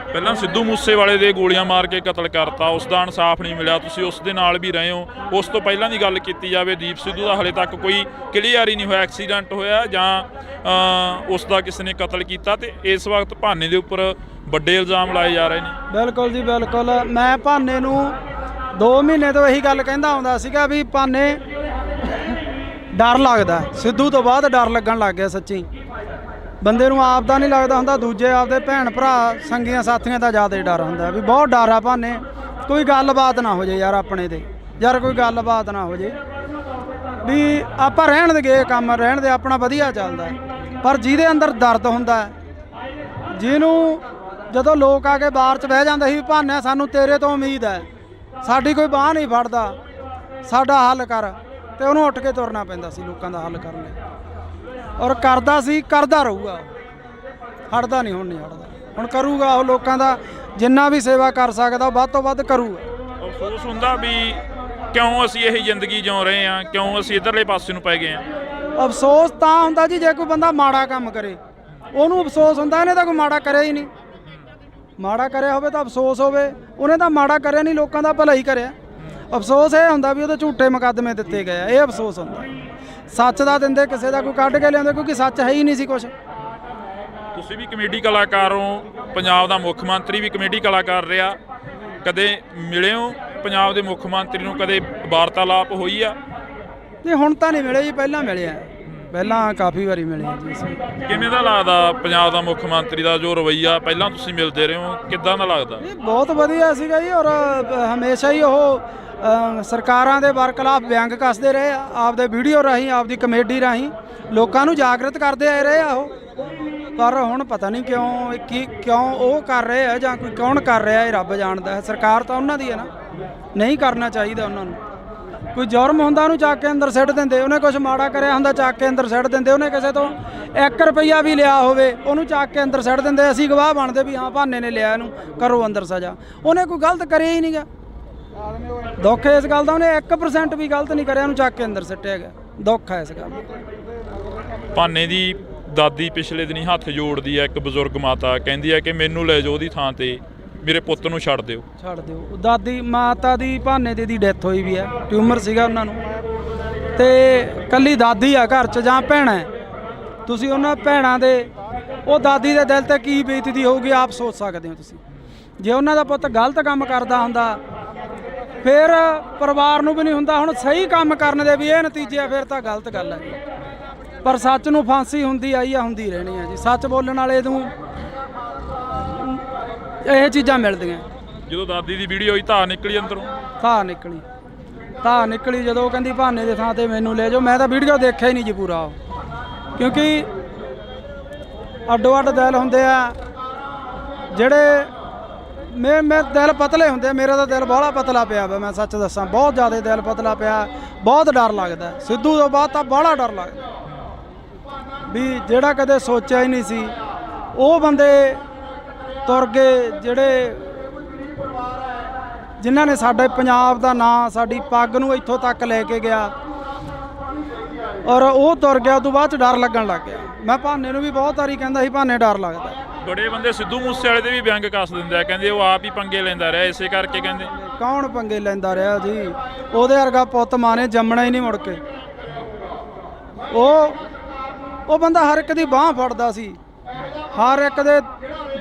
ਪਹਿਲਾਂ ਸਿੱਧੂ ਮੂਸੇਵਾਲੇ ਦੇ ਗੋਲੀਆਂ ਮਾਰ ਕੇ ਕਤਲ ਕਰਤਾ, ਉਸ ਦਾ ਇਨਸਾਫ ਨਹੀਂ ਮਿਲਿਆ, ਤੁਸੀਂ ਉਸ ਦੇ ਨਾਲ ਵੀ ਰਹੇ ਹੋ। ਉਸ ਤੋਂ ਪਹਿਲਾਂ ਦੀ ਗੱਲ ਕੀਤੀ ਜਾਵੇ, ਦੀਪ ਸਿੱਧੂ ਦਾ ਹਾਲੇ ਤੱਕ ਕੋਈ ਕਲੀਅਰ ਹੀ ਨਹੀਂ ਹੋਇਆ, ਐਕਸੀਡੈਂਟ ਹੋਇਆ ਜਾਂ ਉਸ ਦਾ ਕਿਸੇ ਨੇ ਕਤਲ ਕੀਤਾ, ਤੇ ਇਸ ਵਕਤ ਭਾਨੇ ਦੇ ਉੱਪਰ ਵੱਡੇ ਇਲਜ਼ਾਮ ਲਾਏ ਜਾ ਰਹੇ ਨੇ। ਬਿਲਕੁਲ ਜੀ ਬਿਲਕੁਲ। ਮੈਂ ਭਾਨੇ ਨੂੰ 2 ਮਹੀਨੇ ਤੋਂ ਇਹੀ ਗੱਲ ਕਹਿੰਦਾ ਆਉਂਦਾ ਸੀਗਾ ਵੀ ਭਾਨੇ ਡਰ ਲੱਗਦਾ, ਸਿੱਧੂ ਤੋਂ ਬਾਅਦ ਡਰ ਲੱਗਣ ਲੱਗ ਗਿਆ। ਸੱਚੀ ਬੰਦੇ ਨੂੰ ਆਪ ਦਾ ਨਹੀਂ ਲੱਗਦਾ ਹੁੰਦਾ, ਦੂਜੇ ਆਪਦੇ ਭੈਣ ਭਰਾ ਸੰਗੀਆਂ ਸਾਥੀਆਂ ਦਾ ਜ਼ਿਆਦਾ ਡਰ ਹੁੰਦਾ ਵੀ ਬਹੁਤ ਡਰ ਆ ਭਾਨੇ। ਕੋਈ ਗੱਲਬਾਤ ਨਾ ਹੋ ਜੇ ਯਾਰ ਆਪਣੇ ਤੇ, ਯਾਰ ਕੋਈ ਗੱਲਬਾਤ ਨਾ ਹੋ ਜੇ ਵੀ ਆਪਾਂ ਰਹਿਣ ਦੇ ਗਏ ਕੰਮ ਰਹਿਣ ਦੇ, ਆਪਣਾ ਵਧੀਆ ਚੱਲਦਾ। ਪਰ ਜਿਹਦੇ ਅੰਦਰ ਦਰਦ ਹੁੰਦਾ, ਜਿਹਨੂੰ ਜਦੋਂ ਲੋਕ ਆ ਕੇ ਬਾਹਰ 'ਚ ਬਹਿ ਜਾਂਦੇ ਸੀ ਵੀ ਭਾਨੇ ਸਾਨੂੰ ਤੇਰੇ ਤੋਂ ਉਮੀਦ ਹੈ, ਸਾਡੀ ਕੋਈ ਬਾਂਹ ਨਹੀਂ ਫੜਦਾ, ਸਾਡਾ ਹੱਲ ਕਰ, ਤੇ ਉਹਨੂੰ ਉੱਠ ਕੇ ਤੁਰਨਾ ਪੈਂਦਾ ਸੀ ਲੋਕਾਂ ਦਾ ਹੱਲ ਕਰਨ ਲਈ। ਔਰ ਕਰਦਾ ਸੀ, ਕਰਦਾ ਰਹੂਗਾ, ਹਟਦਾ ਨਹੀਂ, ਹੁਣ ਨਹੀਂ ਹਟਦਾ, ਹੁਣ ਕਰੂਗਾ ਉਹ ਲੋਕਾਂ ਦਾ ਜਿੰਨਾ ਵੀ ਸੇਵਾ ਕਰ ਸਕਦਾ ਵੱਧ ਤੋਂ ਵੱਧ ਕਰੂਗਾ। ਅਫਸੋਸ ਹੁੰਦਾ ਵੀ ਕਿਉਂ ਅਸੀਂ ਇਹ ਜ਼ਿੰਦਗੀ ਜਿਉ ਰਹੇ ਹਾਂ, ਕਿਉਂ ਅਸੀਂ ਇੱਧਰਲੇ ਪਾਸੇ ਨੂੰ ਪੈ ਗਏ ਹਾਂ। ਅਫਸੋਸ ਤਾਂ ਹੁੰਦਾ ਜੀ ਜੇ ਕੋਈ ਬੰਦਾ ਮਾੜਾ ਕੰਮ ਕਰੇ, ਉਹਨੂੰ ਅਫਸੋਸ ਹੁੰਦਾ, ਇਹਨੇ ਤਾਂ ਕੋਈ ਮਾੜਾ ਕਰਿਆ ਹੀ ਨਹੀਂ। ਮਾੜਾ ਕਰਿਆ ਹੋਵੇ ਤਾਂ ਅਫਸੋਸ ਹੋਵੇ, ਉਹਨੇ ਤਾਂ ਮਾੜਾ ਕਰਿਆ ਨਹੀਂ, ਲੋਕਾਂ ਦਾ ਭਲਾ ਹੀ ਕਰਿਆ। ਅਫਸੋਸ ਇਹ ਹੁੰਦਾ ਵੀ ਉਹਦੇ ਝੂਠੇ ਮੁਕੱਦਮੇ ਦਿੱਤੇ ਗਏ ਆ, ਇਹ ਅਫਸੋਸ ਹੁੰਦਾ। ਸੱਚ ਦਾ ਦਿੰਦੇ ਕਿਸੇ ਦਾ ਕੋਈ ਕੱਢ ਕੇ ਲਿਆਉਂਦੇ, ਕਿਉਂਕਿ ਸੱਚ ਹੈ ਹੀ ਨਹੀਂ ਸੀ ਕੁਛ। ਤੁਸੀਂ ਵੀ ਕਮੇਡੀ ਕਲਾਕਾਰ ਹੋ, ਪੰਜਾਬ ਦਾ ਮੁੱਖ ਮੰਤਰੀ ਵੀ ਕਮੇਡੀ ਕਲਾਕਾਰ ਰਿਹਾ, ਕਦੇ ਮਿਲੇ ਹੋ ਪੰਜਾਬ ਦੇ ਮੁੱਖ ਮੰਤਰੀ ਨੂੰ, ਕਦੇ ਵਾਰਤਾਲਾਪ ਹੋਈ ਆ? ਨਹੀਂ ਹੁਣ ਤਾਂ ਨਹੀਂ ਮਿਲੇ ਜੀ, ਪਹਿਲਾਂ ਮਿਲੇ ਆ, ਪਹਿਲਾਂ ਕਾਫੀ ਵਾਰੀ ਮਿਲੇ ਆ ਜੀ ਅਸੀਂ। ਕਿਵੇਂ ਦਾ ਲੱਗਦਾ ਪੰਜਾਬ ਦਾ ਮੁੱਖ ਮੰਤਰੀ ਦਾ ਜੋ ਰਵੱਈਆ, ਪਹਿਲਾਂ ਤੁਸੀਂ ਮਿਲਦੇ ਰਹੇ ਹੋ, ਕਿੱਦਾਂ ਦਾ ਲੱਗਦਾ? ਨਹੀਂ ਬਹੁਤ ਵਧੀਆ ਸੀਗਾ ਜੀ, ਔਰ ਹਮੇਸ਼ਾ ਹੀ ਉਹ ਸਰਕਾਰਾਂ ਦੇ ਬਰਖਲਾਫ ਵਿਅੰਗ ਕੱਸਦੇ ਰਹੇ ਆ, ਆਪਦੇ ਵੀਡੀਓ ਰਾਹੀਂ, ਆਪਦੀ ਕਮੇਡੀ ਰਾਹੀਂ ਲੋਕਾਂ ਨੂੰ ਜਾਗਰਤ ਕਰਦੇ ਆਏ ਰਹੇ ਆ ਉਹ। ਪਰ ਹੁਣ ਪਤਾ ਨਹੀਂ ਕਿਉਂ ਉਹ ਕਰ ਰਹੇ ਆ ਜਾਂ ਕੋਈ ਕੌਣ ਕਰ ਰਿਹਾ, ਇਹ ਰੱਬ ਜਾਣਦਾ ਹੈ। ਸਰਕਾਰ ਤਾਂ ਉਹਨਾਂ ਦੀ ਹੈ ਨਾ, ਨਹੀਂ ਕਰਨਾ ਚਾਹੀਦਾ ਉਹਨਾਂ ਨੂੰ। ਕੋਈ ਜੁਰਮ ਹੁੰਦਾ ਉਹਨੂੰ ਚੱਕ ਕੇ ਅੰਦਰ ਸਿੱਟ ਦਿੰਦੇ, ਉਹਨੇ ਕੁਝ ਮਾੜਾ ਕਰਿਆ ਹੁੰਦਾ ਚੱਕ ਕੇ ਅੰਦਰ ਸਿੱਟ ਦਿੰਦੇ, ਉਹਨੇ ਕਿਸੇ ਤੋਂ 1 ਰੁਪਈਆ ਵੀ ਲਿਆ ਹੋਵੇ ਉਹਨੂੰ ਚੱਕ ਕੇ ਅੰਦਰ ਸਿੱਟ ਦਿੰਦੇ। ਅਸੀਂ ਗਵਾਹ ਬਣਦੇ ਵੀ ਹਾਂ ਭਾਨੇ ਨੇ ਲਿਆ, ਇਹਨੂੰ ਕਰੋ ਅੰਦਰ ਸਜ਼ਾ। ਉਹਨੇ ਕੋਈ ਗਲਤ ਕਰਿਆ ਹੀ ਨਹੀਂਗਾ। ਦੁੱਖ ਇਸ ਗੱਲ ਦਾ, ਉਹਨੇ 1% ਵੀ ਗਲਤ ਨਹੀਂ ਕਰਿਆ, ਉਹਨੂੰ ਚੱਕ ਕੇ ਅੰਦਰ ਸਿੱਟਿਆ ਗਿਆ। ਦੁੱਖ ਹੈ ਇਸ ਗੱਲ ਦਾ। ਭਾਨੇ ਦੀ ਦਾਦੀ ਪਿਛਲੇ ਦਿਨੀ ਹੱਥ ਜੋੜਦੀ ਹੈ, ਇੱਕ ਬਜ਼ੁਰਗ ਮਾਤਾ ਕਹਿੰਦੀ ਹੈ ਕਿ ਮੈਨੂੰ ਲੈ ਜਾਓ ਉਹਦੀ ਥਾਂ ਤੇ, ਮੇਰੇ ਪੁੱਤ ਨੂੰ ਛੱਡ ਦਿਓ। ਛੱਡ ਦਿਓ। ਦਾਦੀ ਮਾਤਾ ਦੀ ਭਾਨੇ ਦੀ ਡੈਥ ਹੋਈ ਵੀ ਹੈ, ਟਿਊਮਰ ਸੀਗਾ ਉਹਨਾਂ ਨੂੰ, ਤੇ ਕੱਲੀ ਦਾਦੀ ਆ ਘਰ 'ਚ ਜਾਂ ਭੈਣਾਂ। ਤੁਸੀਂ ਉਹਨਾਂ ਭੈਣਾਂ ਦੇ, ਉਹ ਦਾਦੀ ਦੇ ਦਿਲ ਤੇ ਕੀ ਬੀਤਦੀ ਹੋਊਗੀ ਆਪ ਸੋਚ ਸਕਦੇ ਹੋ ਤੁਸੀਂ। ਜੇ ਉਹਨਾਂ ਦਾ ਪੁੱਤ ਗਲਤ ਕੰਮ ਕਰਦਾ ਹੁੰਦਾ ਫਿਰ ਪਰਿਵਾਰ ਨੂੰ ਵੀ ਨਹੀਂ ਹੁੰਦਾ। ਹੁਣ ਸਹੀ ਕੰਮ ਕਰਨ ਦੇ ਵੀ ਇਹ ਨਤੀਜੇ ਆ, ਫਿਰ ਤਾਂ ਗਲਤ ਗੱਲ ਹੈ। ਪਰ ਸੱਚ ਨੂੰ ਫਾਂਸੀ ਹੁੰਦੀ ਆਈ ਆ, ਹੁੰਦੀ ਰਹਿਣੀ ਆ ਜੀ। ਸੱਚ ਬੋਲਣ ਵਾਲੇ ਨੂੰ ਇਹ ਚੀਜ਼ਾਂ ਮਿਲਦੀਆਂ। ਜਦੋਂ ਦਾਦੀ ਦੀ ਵੀਡੀਓ ਹੋਈ, ਧਾਰ ਨਿਕਲੀ ਅੰਦਰੋਂ, ਧਾਰ ਨਿਕਲੀ ਜਦੋਂ ਉਹ ਕਹਿੰਦੀ ਭਾਨੇ ਦੇ ਥਾਂ ਤੇ ਮੈਨੂੰ ਲੈ ਜਾਓ। ਮੈਂ ਤਾਂ ਵੀਡੀਓ ਦੇਖਿਆ ਹੀ ਨਹੀਂ ਜੀ ਪੂਰਾ, ਕਿਉਂਕਿ ਅੱਡੋ ਅੱਡ ਦਿਲ ਹੁੰਦੇ ਆ ਜਿਹੜੇ ਮੇਰੇ ਦਿਲ ਪਤਲੇ ਹੁੰਦੇ। ਮੇਰਾ ਤਾਂ ਦਿਲ ਬਾਹਲਾ ਪਤਲਾ ਪਿਆ ਵਾ, ਮੈਂ ਸੱਚ ਦੱਸਾਂ, ਬਹੁਤ ਜ਼ਿਆਦਾ ਦਿਲ ਪਤਲਾ ਪਿਆ। ਬਹੁਤ ਡਰ ਲੱਗਦਾ ਸਿੱਧੂ ਤੋਂ ਬਾਅਦ ਤਾਂ ਬਾਹਲਾ ਡਰ ਲੱਗਦਾ ਵੀ ਜਿਹੜਾ ਕਦੇ ਸੋਚਿਆ ਹੀ ਨਹੀਂ ਸੀ ਉਹ ਬੰਦੇ ਤੁਰ ਗਏ, ਜਿਨ੍ਹਾਂ ਨੇ ਸਾਡੇ ਪੰਜਾਬ ਦਾ ਨਾਂ, ਸਾਡੀ ਪੱਗ ਨੂੰ ਇੱਥੋਂ ਤੱਕ ਲੈ ਕੇ ਗਿਆ, ਔਰ ਉਹ ਤੁਰ ਗਿਆ। ਉਦੋਂ ਬਾਅਦ 'ਚ ਡਰ ਲੱਗਣ ਲੱਗ ਗਿਆ। ਮੈਂ ਭਾਨੇ ਨੂੰ ਵੀ ਬਹੁਤ ਵਾਰੀ ਕਹਿੰਦਾ ਸੀ ਭਾਨੇ ਡਰ ਲੱਗਦਾ। ਬੜੇ ਬੰਦੇ ਸਿੱਧੂ ਮੂਸੇਵਾਲੇ ਦੇ ਵੀ ਵਿਅੰਗ ਕੱਸ ਦਿੰਦੇ ਆ, ਕਹਿੰਦੇ ਉਹ ਆਪ ਹੀ ਪੰਗੇ ਲੈਂਦਾ ਰਿਹਾ, ਇਸੇ ਕਰਕੇ ਕਹਿੰਦੇ। ਕੌਣ ਪੰਗੇ ਲੈਂਦਾ ਰਿਹਾ ਜੀ? ਉਹਦੇ ਵਰਗਾ ਪੁੱਤ ਮਾਂ ਨੇ ਜੰਮਣਾ ਹੀ ਨਹੀਂ ਮੁੜ ਕੇ। ਉਹ ਬੰਦਾ ਹਰ ਇੱਕ ਦੀ ਬਾਂਹ ਫੜਦਾ ਸੀ, ਹਰ ਇੱਕ ਦੇ,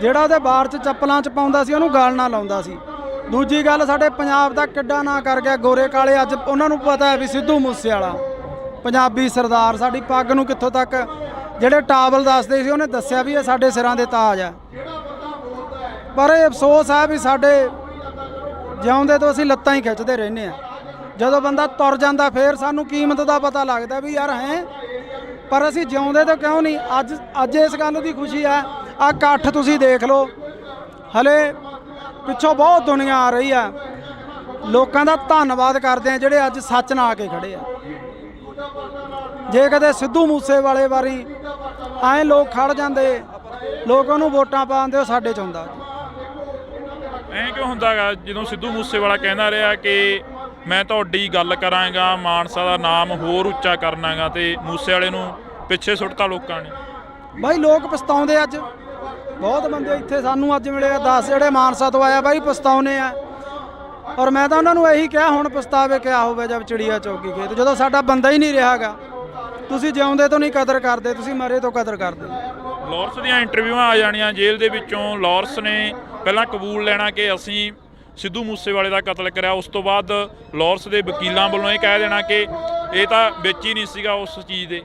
ਜਿਹੜਾ ਉਹਦੇ ਬਾਰ 'ਚ ਚੱਪਲਾਂ 'ਚ ਪਾਉਂਦਾ ਸੀ ਉਹਨੂੰ ਗਲ ਨਾ ਲਾਉਂਦਾ ਸੀ। ਦੂਜੀ ਗੱਲ, ਸਾਡੇ ਪੰਜਾਬ ਦਾ ਕਿੱਡਾ ਨਾਂ ਕਰ ਗਿਆ ਗੋਰੇ ਕਾਲੇ। ਅੱਜ ਉਹਨਾਂ ਨੂੰ ਪਤਾ ਹੈ ਵੀ ਸਿੱਧੂ ਮੂਸੇਵਾਲਾ ਪੰਜਾਬੀ ਸਰਦਾਰ, ਸਾਡੀ ਪੱਗ ਨੂੰ ਕਿੱਥੋਂ ਤੱਕ, ਜਿਹੜੇ ਟਾਵਲ ਦੱਸਦੇ ਸੀ ਉਹਨੇ ਦੱਸਿਆ ਵੀ ਇਹ ਸਾਡੇ ਸਿਰਾਂ ਦੇ ਤਾਜ ਆ। ਪਰ ਇਹ ਅਫਸੋਸ ਹੈ ਵੀ ਸਾਡੇ ਜਿਉਂਦੇ ਤੋਂ ਅਸੀਂ ਲੱਤਾਂ ਹੀ ਖਿੱਚਦੇ ਰਹਿੰਦੇ ਆ। ਜਦੋਂ ਬੰਦਾ ਤੁਰ ਜਾਂਦਾ ਫੇਰ ਸਾਨੂੰ ਕੀਮਤ ਦਾ ਪਤਾ ਲੱਗਦਾ ਵੀ ਯਾਰ ਹੈ, ਪਰ ਅਸੀਂ ਜਿਉਂਦੇ ਤੋਂ ਕਿਉਂ ਨਹੀਂ। ਅੱਜ ਇਸ ਗੱਲ ਦੀ ਖੁਸ਼ੀ ਆ। ਆਹ ਇਕੱਠ ਤੁਸੀਂ ਦੇਖ ਲਓ, ਹਲੇ ਪਿੱਛੋਂ ਬਹੁਤ ਦੁਨੀਆ ਆ ਰਹੀ ਆ। ਲੋਕਾਂ ਦਾ ਧੰਨਵਾਦ ਕਰਦੇ ਆ ਜਿਹੜੇ ਅੱਜ ਸੱਚ ਨਾਲ ਆ ਕੇ ਖੜੇ ਆ। ਜੇ ਕਦੇ ਸਿੱਧੂ ਮੂਸੇਵਾਲੇ ਵਾਰੀ ਐਂ ਲੋਕ ਖੜ ਜਾਂਦੇ, ਲੋਕ ਉਹਨੂੰ ਵੋਟਾਂ ਪਾਉਂਦੇ, ਉਹ ਸਾਡੇ ਚ ਹੁੰਦਾ। ਐਂ ਕਿਉਂ ਹੁੰਦਾ ਗਾ ਜਦੋਂ ਸਿੱਧੂ ਮੂਸੇਵਾਲਾ ਕਹਿੰਦਾ ਰਿਹਾ ਕਿ ਮੈਂ ਤੁਹਾਡੀ ਗੱਲ ਕਰਾਂਗਾ, ਮਾਨਸਾ ਦਾ ਨਾਮ ਹੋਰ ਉੱਚਾ ਕਰਨਾਗਾ, ਤੇ ਮੂਸੇਵਾਲੇ ਨੂੰ ਪਿੱਛੇ ਸੁੱਟਤਾ ਲੋਕਾਂ ਨੇ? ਬਾਈ ਲੋਕ ਪਛਤਾਉਂਦੇ ਅੱਜ। ਬਹੁਤ ਬੰਦੇ ਇੱਥੇ ਸਾਨੂੰ ਅੱਜ ਮਿਲੇ 10 ਜਿਹੜੇ ਮਾਨਸਾ ਤੋਂ ਆਇਆ ਬਾਈ ਪਛਤਾਉਨੇ ਆ। ਔਰ ਮੈਂ ਤਾਂ ਉਹਨਾਂ ਨੂੰ ਇਹੀ ਕਿਹਾ ਹੁਣ ਪਛਤਾਵੇ ਕਿਆ ਹੋਵੇ ਜਦ ਚਿੜੀਆ ਚੌਕੀ ਖੇਤ, ਜਦੋਂ ਸਾਡਾ ਬੰਦਾ ਹੀ ਨਹੀਂ ਰਿਹਾਗਾ। ਤੁਸੀਂ ਜਿਉਂਦੇ ਤੋਂ ਨਹੀਂ ਕਦਰ ਕਰਦੇ, ਤੁਸੀਂ ਮਰੇ ਤੋਂ ਕਦਰ ਕਰਦੇ। ਲਾਰੈਂਸ ਦੀਆਂ ਇੰਟਰਵਿਊਆਂ ਆ ਜਾਣੀਆਂ ਜੇਲ੍ਹ ਦੇ ਵਿੱਚੋਂ। ਲਾਰੈਂਸ ਨੇ ਪਹਿਲਾਂ ਕਬੂਲ ਲੈਣਾ ਕਿ ਅਸੀਂ ਸਿੱਧੂ ਮੂਸੇਵਾਲੇ ਦਾ ਕਤਲ ਕਰਿਆ, ਉਸ ਤੋਂ ਬਾਅਦ ਲਾਰੈਂਸ ਦੇ ਵਕੀਲਾਂ ਵੱਲੋਂ ਇਹ ਕਹਿ ਦੇਣਾ ਕਿ ਇਹ ਤਾਂ ਵਿੱਚ ਹੀ ਨਹੀਂ ਸੀਗਾ ਉਸ ਚੀਜ਼ ਦੇ।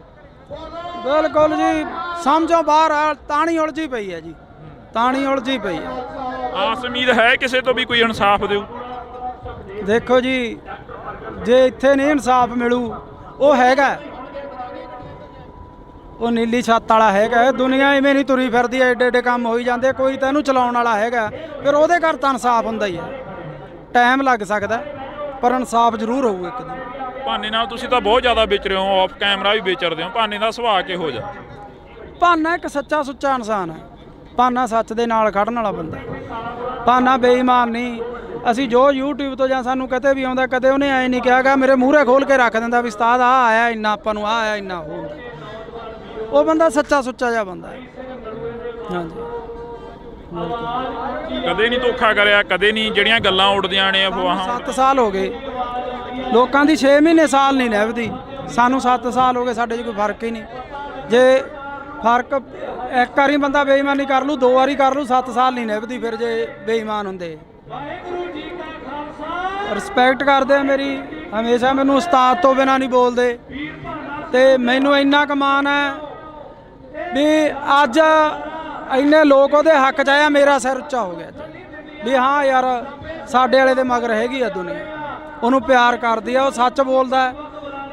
ਬਿਲਕੁਲ ਜੀ, ਸਮਝੋ ਬਾਹਰ ਆ। ਤਾਣੀ ਉਲਝੀ ਪਈ ਹੈ ਜੀ, ਤਾਣੀ ਉਲਝੀ ਪਈ ਹੈ। ਆਸ ਉਮੀਦ ਹੈ ਕਿਸੇ ਤੋਂ ਵੀ ਕੋਈ ਇਨਸਾਫ ਦਿਓ? ਦੇਖੋ ਜੀ, ਜੇ ਇੱਥੇ ਨਹੀਂ ਇਨਸਾਫ ਮਿਲੂ, ਉਹ ਹੈਗਾ, ਉਹ ਨੀਲੀ ਛੱਤ ਵਾਲਾ ਹੈਗਾ। ਦੁਨੀਆ ਇਵੇਂ ਨਹੀਂ ਤੁਰੀ ਫਿਰਦੀ, ਐਡੇ ਐਡੇ ਕੰਮ ਹੋਈ ਜਾਂਦੇ। ਕੋਈ ਤਾਂ ਇਹਨੂੰ ਚਲਾਉਣ ਵਾਲਾ ਹੈਗਾ, ਫਿਰ ਉਹਦੇ ਘਰ ਤਾਂ ਇਨਸਾਫ ਹੁੰਦਾ ਹੀ ਹੈ। ਟਾਈਮ ਲੱਗ ਸਕਦਾ, ਪਰ ਇਨਸਾਫ ਜ਼ਰੂਰ ਹੋਊ ਇੱਕ ਦਿਨ। ਭਾਨੇ ਨਾਲ ਤੁਸੀਂ ਤਾਂ ਬਹੁਤ ਜ਼ਿਆਦਾ ਵਿਚ ਰਹੇ ਹੋ, ਆਫ ਕੈਮਰਾ ਵੀ ਵਿਚਰਦੇ ਹੋ। ਭਾਨੇ ਦਾ ਸੁਭਾਅ ਕਿਹੋ ਜਿਹਾ? ਭਾਨਾ ਇੱਕ ਸੱਚਾ ਸੁੱਚਾ ਇਨਸਾਨ ਹੈ। ਭਾਨਾ ਸੱਚ ਦੇ ਨਾਲ ਖੜਨ ਵਾਲਾ ਬੰਦਾ। ਭਾਨਾ ਬੇਈਮਾਨ ਨਹੀਂ। ਅਸੀਂ ਜੋ YouTube ਤੋਂ ਜਾਂ ਸਾਨੂੰ ਕਦੇ ਵੀ ਆਉਂਦਾ, ਕਦੇ ਉਹਨੇ ਐਂ ਨਹੀਂ ਕਿਹਾਗਾ ਮੇਰੇ ਮੂਹਰੇ ਖੋਲ ਕੇ ਰੱਖ ਦਿੰਦਾ ਵੀ ਉਸਤਾਦ ਆਹ ਆਇਆ ਇੰਨਾ, ਆਪਾਂ ਨੂੰ ਆਹ ਆਇਆ ਇੰਨਾ। ਉਹ ਬੰਦਾ ਸੱਚਾ ਸੁੱਚਾ ਜਿਹਾ ਬੰਦਾ ਹੈ। ਹਾਂਜੀ, ਕਦੇ ਨਹੀਂ ਧੋਖਾ ਕਰਿਆ, ਕਦੇ ਨਹੀਂ ਜਿਹੜੀਆਂ ਗੱਲਾਂ ਉੱਡਦੀਆਂ ਨੇ ਅਫਵਾਹਾਂ। 7 ਸਾਲ ਹੋ ਗਏ ਲੋਕਾਂ ਦੀ, 6 ਮਹੀਨੇ ਸਾਲ ਨਹੀਂ ਨਿਭਦੀ। ਸਾਨੂੰ 7 ਸਾਲ ਹੋ ਗਏ, ਸਾਡੇ 'ਚ ਕੋਈ ਫਰਕ ਹੀ ਨਹੀਂ। ਜੇ ਫਰਕ ਇੱਕ ਵਾਰੀ ਬੰਦਾ ਬੇਈਮਾਨੀ ਕਰ ਲੂ, 2 ਵਾਰੀ ਕਰ ਲੂ, 7 ਸਾਲ ਨਹੀਂ ਨਿਭਦੀ ਫਿਰ ਜੇ ਬੇਈਮਾਨ ਹੁੰਦੇ। ਰਿਸਪੈਕਟ ਕਰਦੇ ਆ ਮੇਰੀ, ਹਮੇਸ਼ਾ ਮੈਨੂੰ ਉਸਤਾਦ ਤੋਂ ਬਿਨਾਂ ਨਹੀਂ ਬੋਲਦੇ। ਤੇ ਮੈਨੂੰ ਇੰਨਾ ਕੁ ਮਾਣ ਹੈ ਵੀ ਅੱਜ ਇੰਨੇ ਲੋਕ ਉਹਦੇ ਹੱਕ 'ਚ ਆਇਆ, ਮੇਰਾ ਸਿਰ ਉੱਚਾ ਹੋ ਗਿਆ ਵੀ ਹਾਂ ਯਾਰ ਸਾਡੇ ਵਾਲੇ ਦੇ ਮਗਰ ਹੈਗੀ ਆ ਦੁਨੀਆ, ਉਹਨੂੰ ਪਿਆਰ ਕਰਦੀ ਆ, ਉਹ ਸੱਚ ਬੋਲਦਾ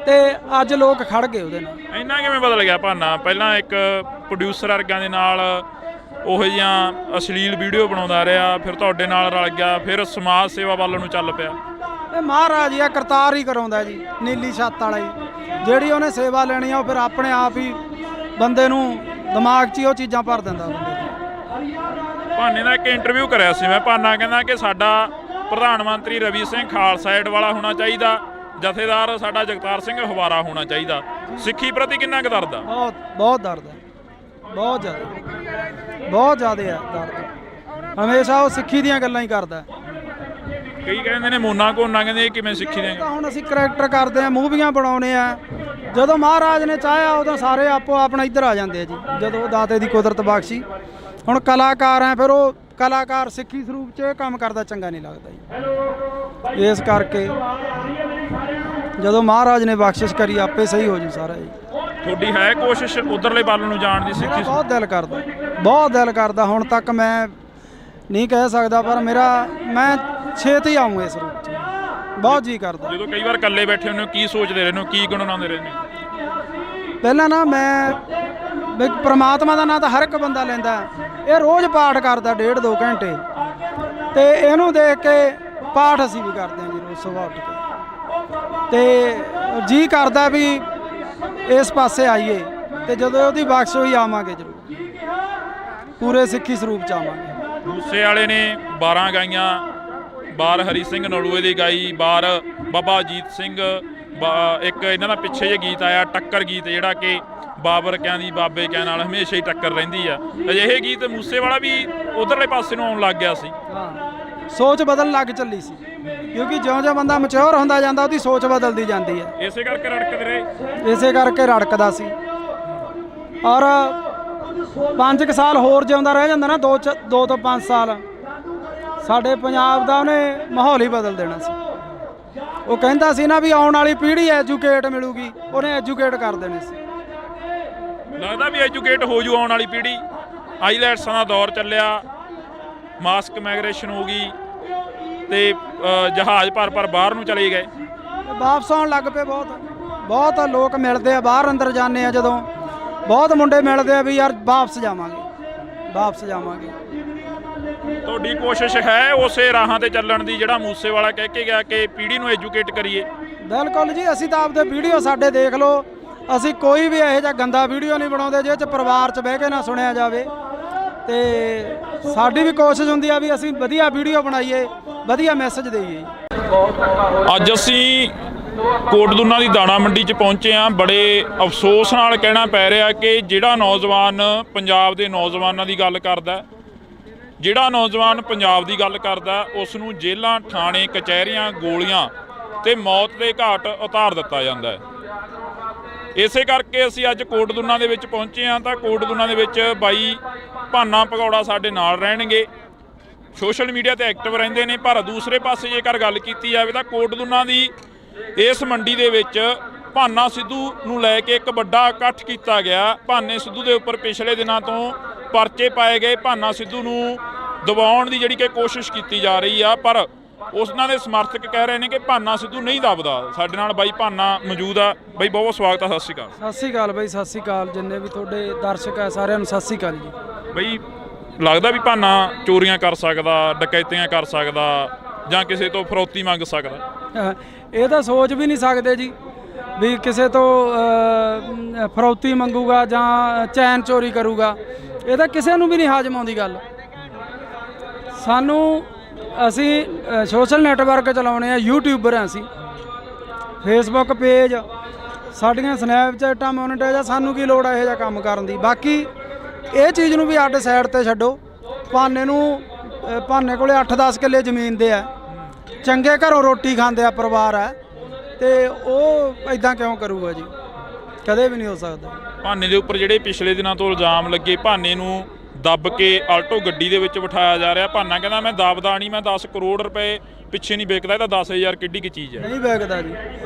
ਤੇ ਅੱਜ ਲੋਕ ਖੜ ਗਏ ਉਹਦੇ ਨਾਲ। ਇੰਨਾ ਕਿਵੇਂ ਬਦਲ ਗਿਆ ਭਾਨਾ? ਪਹਿਲਾਂ ਇੱਕ ਪ੍ਰੋਡਿਊਸਰ ਵਰਗਿਆਂ ਦੇ ਨਾਲ ਉਹੋ ਜਿਹੀਆਂ ਅਸ਼ਲੀਲ ਵੀਡੀਓ ਬਣਾਉਂਦਾ ਰਿਹਾ, ਫਿਰ ਤੁਹਾਡੇ ਨਾਲ ਰਲ ਗਿਆ, ਫਿਰ ਸਮਾਜ ਸੇਵਾ ਵੱਲ ਨੂੰ ਚੱਲ ਪਿਆ। ਇਹ ਮਹਾਰਾਜ ਹੀ ਆ, ਕਰਤਾਰ ਹੀ ਕਰਾਉਂਦਾ ਜੀ, ਨੀਲੀ ਛੱਤ ਵਾਲਾ ਹੀ। ਜਿਹੜੀ ਉਹਨੇ ਸੇਵਾ ਲੈਣੀ ਆ ਉਹ ਫਿਰ ਆਪਣੇ ਆਪ ਹੀ ਬੰਦੇ ਨੂੰ ਦਿਮਾਗ 'ਚ ਹੀ ਉਹ ਚੀਜ਼ਾਂ ਭਰ ਦਿੰਦਾ ਬੰਦੇ ਨੂੰ। ਭਾਨੇ ਦਾ ਇੱਕ ਇੰਟਰਵਿਊ ਕਰਿਆ ਸੀ ਮੈਂ। ਭਾਨਾ ਕਹਿੰਦਾ ਕਿ ਸਾਡਾ ਪ੍ਰਧਾਨ ਮੰਤਰੀ ਰਵੀ ਸਿੰਘ ਖਾਲਸਾ ਏਡ ਵਾਲਾ ਹੋਣਾ ਚਾਹੀਦਾ, ਜਥੇਦਾਰ ਸਾਡਾ ਜਗਤਾਰ ਸਿੰਘ ਹਵਾਰਾ ਹੋਣਾ ਚਾਹੀਦਾ। ਸਿੱਖੀ ਪ੍ਰਤੀ ਕਿੰਨਾ ਕੁ ਦਰਦ ਆ? ਬਹੁਤ ਦਰਦ ਹੈ, ਬਹੁਤ ਜ਼ਿਆਦਾ ਹੈ ਦਰਦ। ਹਮੇਸ਼ਾ ਉਹ ਸਿੱਖੀ ਦੀਆਂ ਗੱਲਾਂ ਹੀ ਕਰਦਾ। ਕਈ ਕਹਿੰਦੇ ਨੇ ਮੋਨਾ ਕੋਨਾ, ਕਹਿੰਦੇ ਇਹ ਕਿਵੇਂ ਸਿੱਖੀ ਦੀਆਂ? ਹੁਣ ਅਸੀਂ ਕਰੈਕਟਰ ਕਰਦੇ ਆ, ਮੂਵੀਆਂ ਬਣਾਉਣੇ ਆ। ਜਦੋਂ ਮਹਾਰਾਜ ਨੇ ਚਾਹਿਆ ਉਦੋਂ ਸਾਰੇ ਆਪੋ ਆਪਣਾ ਇੱਧਰ ਆ ਜਾਂਦੇ ਆ ਜੀ, ਜਦੋਂ ਦਾਤੇ ਦੀ ਕੁਦਰਤ ਬਖਸ਼ੀ। ਹੁਣ ਕਲਾਕਾਰ ਆ, ਫਿਰ ਉਹ ਕਲਾਕਾਰ ਸਿੱਖੀ ਸਰੂਪ 'ਚ ਇਹ ਕੰਮ ਕਰਦਾ ਚੰਗਾ ਨਹੀਂ ਲੱਗਦਾ ਜੀ। ਇਸ ਕਰਕੇ ਜਦੋਂ ਮਹਾਰਾਜ ਨੇ ਬਖਸ਼ਿਸ਼ ਕਰੀ ਆਪੇ ਸਹੀ ਹੋ ਜੂ ਸਾਰਾ ਜੀ। ਤੁਹਾਡੀ ਹੈ ਕੋਸ਼ਿਸ਼ ਉਧਰਲੇ ਵੱਲ ਨੂੰ ਜਾਣ ਦੀ? ਸਿੱਖੀ ਬਹੁਤ ਦਿਲ ਕਰਦਾ, ਬਹੁਤ ਦਿਲ ਕਰਦਾ। ਹੁਣ ਤੱਕ ਮੈਂ ਨਹੀਂ ਕਹਿ ਸਕਦਾ, ਪਰ ਮੈਂ ਛੇਤੀ ਆਊਂ ਇਸ ਰੂਪ 'ਚ, ਬਹੁਤ ਜੀ ਕਰਦਾ। ਜਦੋਂ ਕਈ ਵਾਰ ਇਕੱਲੇ ਬੈਠੇ ਹੁੰਦੇ ਹੋ, ਕੀ ਸੋਚਦੇ ਰਹਿੰਦੇ ਹੋ, ਕੀ ਗੁਣਗੁਣਾਉਂਦੇ ਰਹਿੰਦੇ ਹੋ? ਪਹਿਲਾਂ ਨਾ ਮੈਂ ਪ੍ਰਮਾਤਮਾ ਦਾ ਨਾਂ ਤਾਂ ਹਰ ਇੱਕ ਬੰਦਾ ਲੈਂਦਾ। ਇਹ ਰੋਜ਼ ਪਾਠ ਕਰਦਾ 1.5-2 ਘੰਟੇ, ਤੇ ਇਹਨੂੰ ਦੇਖ ਕੇ ਪਾਠ ਅਸੀਂ ਵੀ ਕਰਦੇ ਹਾਂ ਜੀ ਰੋਜ਼ ਸੁਬਾਹ ਉੱਠ ਕੇ। ਤੇ ਜੀ ਕਰਦਾ ਵੀ ਇਸ ਪਾਸੇ ਆਈਏ, ਤੇ ਜਦੋਂ ਉਹਦੀ ਬਖਸ਼ ਹੋਈ ਆਵਾਂਗੇ ਜ਼ਰੂਰ, ਪੂਰੇ ਸਿੱਖੀ ਸਰੂਪ 'ਚ ਆਵਾਂਗੇ। ਮੂਸੇ ਵਾਲੇ ਨੇ 12 ਗਾਈਆਂ, ਬਾਰ ਹਰੀ ਸਿੰਘ ਨਲੂਏ ਦੀ ਗਾਈ, ਬਾਰ ਬਾਬਾ ਅਜੀਤ ਸਿੰਘ, ਇੱਕ ਇਹਨਾਂ ਦਾ ਪਿੱਛੇ ਜਿਹੇ ਗੀਤ ਆਇਆ ਟੱਕਰ ਗੀਤ, ਜਿਹੜਾ ਕਿ ਬਾਬਰ ਕਿਆਂ ਦੀ ਬਾਬੇ ਕਿਆਂ ਨਾਲ ਹਮੇਸ਼ਾ ਹੀ ਟੱਕਰ ਰਹਿੰਦੀ ਆ। ਅਜਿਹੇ ਗੀਤ ਮੂਸੇ ਵਾਲਾ ਵੀ ਉਧਰਲੇ ਪਾਸੇ ਨੂੰ ਆਉਣ ਲੱਗ ਗਿਆ ਸੀ। ਹਾਂ, ਸੋਚ ਬਦਲਣ ਲੱਗ ਚੱਲੀ ਸੀ, ਕਿਉਂਕਿ ਜਿਉਂ-ਜਿਉਂ ਬੰਦਾ ਮੈਚੁਰ ਹੁੰਦਾ ਜਾਂਦਾ ਉਹਦੀ ਸੋਚ ਬਦਲਦੀ ਜਾਂਦੀ ਹੈ। ਇਸੇ ਕਰਕੇ ਰੜਕਦੇ ਰਹੇ, ਇਸੇ ਕਰਕੇ ਰੜਕਦਾ ਸੀ। ਔਰ 5 ਸਾਲ ਹੋਰ ਜਿਉਂਦਾ ਰਹਿ ਜਾਂਦਾ ਨਾ, 2 ਤੋਂ 5 ਸਾਲ, ਸਾਡੇ ਪੰਜਾਬ ਦਾ ਉਹਨੇ ਮਾਹੌਲ ਹੀ ਬਦਲ ਦੇਣਾ ਸੀ। ਉਹ ਕਹਿੰਦਾ ਸੀ ਨਾ ਵੀ ਆਉਣ ਵਾਲੀ ਪੀੜ੍ਹੀ ਐਜੂਕੇਟ ਮਿਲੂਗੀ, ਉਹਨੇ ਐਜੂਕੇਟ ਕਰ ਦੇਣੇ ਸੀ। ਲੱਗਦਾ ਵੀ ਐਜੂਕੇਟ ਹੋ ਜੂ ਆਉਣ ਵਾਲੀ ਪੀੜ੍ਹੀ। ਆਈਲੈਟਸਾਂ ਦਾ ਦੌਰ ਚੱਲਿਆ, ਮਾਸਕ ਮਾਈਗ੍ਰੇਸ਼ਨ ਹੋ ਗਈ, ਤੇ ਜਹਾਜ਼ ਭਰ ਬਾਹਰ ਨੂੰ ਚਲੇ ਗਏ। ਵਾਪਸ ਆਉਣ ਲੱਗ ਪਏ। ਬਹੁਤ ਲੋਕ ਮਿਲਦੇ ਆ, ਬਾਹਰ ਅੰਦਰ ਜਾਂਦੇ ਆ ਜਦੋਂ, ਬਹੁਤ ਮੁੰਡੇ ਮਿਲਦੇ ਆ ਵੀ ਯਾਰ ਵਾਪਸ ਜਾਵਾਂਗੇ। ਤੁਹਾਡੀ ਕੋਸ਼ਿਸ਼ ਹੈ ਉਸੇ ਰਾਹਾਂ ਤੇ ਚੱਲਣ ਦੀ ਜਿਹੜਾ ਮੂਸੇਵਾਲਾ ਕਹਿ ਕੇ ਗਿਆ ਕਿ ਪੀੜ੍ਹੀ ਨੂੰ ਐਜੂਕੇਟ ਕਰੀਏ? ਬਿਲਕੁਲ ਜੀ, ਅਸੀਂ ਤਾਂ ਆਪਦੇ ਵੀਡੀਓ ਸਾਡੇ ਦੇਖ ਲਓ, ਅਸੀਂ ਕੋਈ ਵੀ ਇਹੋ ਜਿਹਾ ਗੰਦਾ ਵੀਡੀਓ ਨਹੀਂ ਬਣਾਉਂਦੇ ਜਿਹਦੇ 'ਚ ਪਰਿਵਾਰ 'ਚ ਬਹਿ ਕੇ ਨਾ ਸੁਣਿਆ ਜਾਵੇ। ਤੇ ਸਾਡੀ ਵੀ ਕੋਸ਼ਿਸ਼ ਹੁੰਦੀ ਆ ਵੀ ਅਸੀਂ ਵਧੀਆ ਵੀਡੀਓ ਬਣਾਈਏ, ਵਧੀਆ ਮੈਸੇਜ ਦੇਈਏ। ਅੱਜ ਅਸੀਂ ਕੋਟਦੁਨਾ ਦੀ ਦਾਣਾ ਮੰਡੀ 'ਚ ਪਹੁੰਚੇ ਹਾਂ। ਬੜੇ ਅਫਸੋਸ ਨਾਲ ਕਹਿਣਾ ਪੈ ਰਿਹਾ ਕਿ ਜਿਹੜਾ ਨੌਜਵਾਨ ਪੰਜਾਬ ਦੇ ਨੌਜਵਾਨਾਂ ਦੀ ਗੱਲ ਕਰਦਾ, ਉਸ ਨੂੰ ਜੇਲ੍ਹਾਂ, ਥਾਣੇ, ਕਚਹਿਰੀਆਂ, ਗੋਲੀਆਂ ਤੇ ਮੌਤ ਦੇ ਘਾਟ ਉਤਾਰ ਦਿੱਤਾ ਜਾਂਦਾ ਹੈ। ਇਸੇ ਕਰਕੇ ਅਸੀਂ ਅੱਜ ਕੋਟਦੁਨਾ ਦੇ ਵਿੱਚ ਪਹੁੰਚੇ ਹਾਂ। ਤਾਂ ਕੋਟਦੁਨਾ ਦੇ ਵਿੱਚ ਬਾਈ ਭਾਨਾ ਭਗੌੜਾ ਸਾਡੇ ਨਾਲ ਰਹਿਣਗੇ, ਸੋਸ਼ਲ ਮੀਡੀਆ ਤੇ ਐਕਟਿਵ ਰਹਿੰਦੇ ਨੇ। ਪਰ ਦੂਸਰੇ ਪਾਸੇ ਜੇਕਰ ਗੱਲ ਕੀਤੀ ਜਾਵੇ ਤਾਂ ਕੋਟਦੁਨਾ ਦੀ ਇਸ ਮੰਡੀ ਦੇ ਵਿੱਚ ਭਾਨਾ ਸਿੱਧੂ ਨੂੰ ਲੈ ਕੇ ਇੱਕ ਵੱਡਾ ਇਕੱਠ ਕੀਤਾ ਗਿਆ। ਭਾਨੇ ਸਿੱਧੂ ਦੇ ਉੱਪਰ ਪਿਛਲੇ ਦਿਨਾਂ ਤੋਂ ਪਰਚੇ ਪਾਏ ਗਏ। ਭਾਨਾ ਸਿੱਧੂ ਨੂੰ ਦਬਾਉਣ ਦੀ ਜਿਹੜੀ ਕਿ ਕੋਸ਼ਿਸ਼ ਕੀਤੀ ਜਾ ਰਹੀ ਆ, ਪਰ ਉਹਨਾਂ ਦੇ ਸਮਰਥਕ ਕਹਿ ਰਹੇ ਨੇ ਕਿ ਭਾਨਾ ਸਿੱਧੂ ਨਹੀਂ ਦਬਦਾ। ਸਾਡੇ ਨਾਲ ਬਾਈ ਭਾਨਾ ਮੌਜੂਦ ਆ। ਬਾਈ ਬਹੁਤ ਸਵਾਗਤ ਆ, ਸਤਿ ਸ਼੍ਰੀ ਅਕਾਲ। ਸਤਿ ਸ਼੍ਰੀ ਅਕਾਲ ਬਾਈ, ਸਤਿ ਸ਼੍ਰੀ ਅਕਾਲ ਜਿੰਨੇ ਵੀ ਤੁਹਾਡੇ ਦਰਸ਼ਕ ਆ ਸਾਰਿਆਂ ਨੂੰ ਸਤਿ ਸ਼੍ਰੀ ਅਕਾਲ ਜੀ। ਬਾਈ ਲੱਗਦਾ ਵੀ ਭਾਨਾ ਚੋਰੀਆਂ ਕਰ ਸਕਦਾ, ਡਕੈਤੀਆਂ ਕਰ ਸਕਦਾ ਜਾਂ ਕਿਸੇ ਤੋਂ ਫਰੌਤੀ ਮੰਗ ਸਕਦਾ? ਇਹ ਤਾਂ ਸੋਚ ਵੀ ਨਹੀਂ ਸਕਦੇ ਜੀ ਵੀ ਕਿਸੇ ਤੋਂ ਫਰੌਤੀ ਮੰਗੂਗਾ ਜਾਂ ਚੈਨ ਚੋਰੀ ਕਰੂਗਾ। ਇਹ ਤਾਂ ਕਿਸੇ ਨੂੰ ਵੀ ਨਹੀਂ ਹਾਜ਼ਮ ਆਉਂਦੀ ਗੱਲ। ਅਸੀਂ ਸੋਸ਼ਲ ਨੈਟਵਰਕ ਚਲਾਉਣੇ ਆ, ਯੂਟਿਊਬਰ ਆ ਅਸੀਂ, ਫੇਸਬੁੱਕ ਪੇਜ, ਸਾਡੀਆਂ ਸਨੈਪਚੈਟਾਂ ਮੋਨੀਟਾਈਜ਼ ਆ। ਸਾਨੂੰ ਕੀ ਲੋੜ ਆ ਇਹੋ ਜਿਹਾ ਕੰਮ ਕਰਨ ਦੀ? ਬਾਕੀ ਇਹ ਚੀਜ਼ ਨੂੰ ਵੀ ਅੱਡ ਸਾਈਡ ਤੇ ਛੱਡੋ। ਭਾਨੇ ਕੋਲੇ 8-10 ਕਿੱਲੇ ਜ਼ਮੀਨ ਦੇ ਆ, ਚੰਗੇ ਘਰੋਂ ਰੋਟੀ ਖਾਂਦੇ ਆ, ਪਰਿਵਾਰ ਆ, ਤੇ ਉਹ ਇਦਾਂ ਕਿਉਂ ਕਰੂਗਾ ਜੀ? ਕਦੇ ਵੀ ਨਹੀਂ ਹੋ ਸਕਦਾ। ਭਾਨੇ ਦੇ ਉੱਪਰ ਜਿਹੜੇ ਪਿਛਲੇ ਦਿਨਾਂ ਤੋਂ ਇਲਜ਼ਾਮ ਲੱਗੇ, ਭਾਨੇ ਨੂੰ ਦੱਬ ਕੇ ਆਲਟੋ ਗੱਡੀ ਦੇ ਵਿੱਚ ਬਿਠਾਇਆ ਜਾ ਰਿਹਾ। ਭਾਨਾ ਕਹਿੰਦਾ ਮੈਂ ਦੱਬਦਾ ਨਹੀਂ, ਮੈਂ 10 ਕਰੋੜ ਰੁਪਏ ਪਿੱਛੇ ਨਹੀਂ ਵਿਕਦਾ। ਇਹ ਤਾਂ 10,000 ਕਿੱਡੀ ਕੀ ਚੀਜ਼ ਹੈ? ਨਹੀਂ ਵਿਕਦਾ ਜੀ,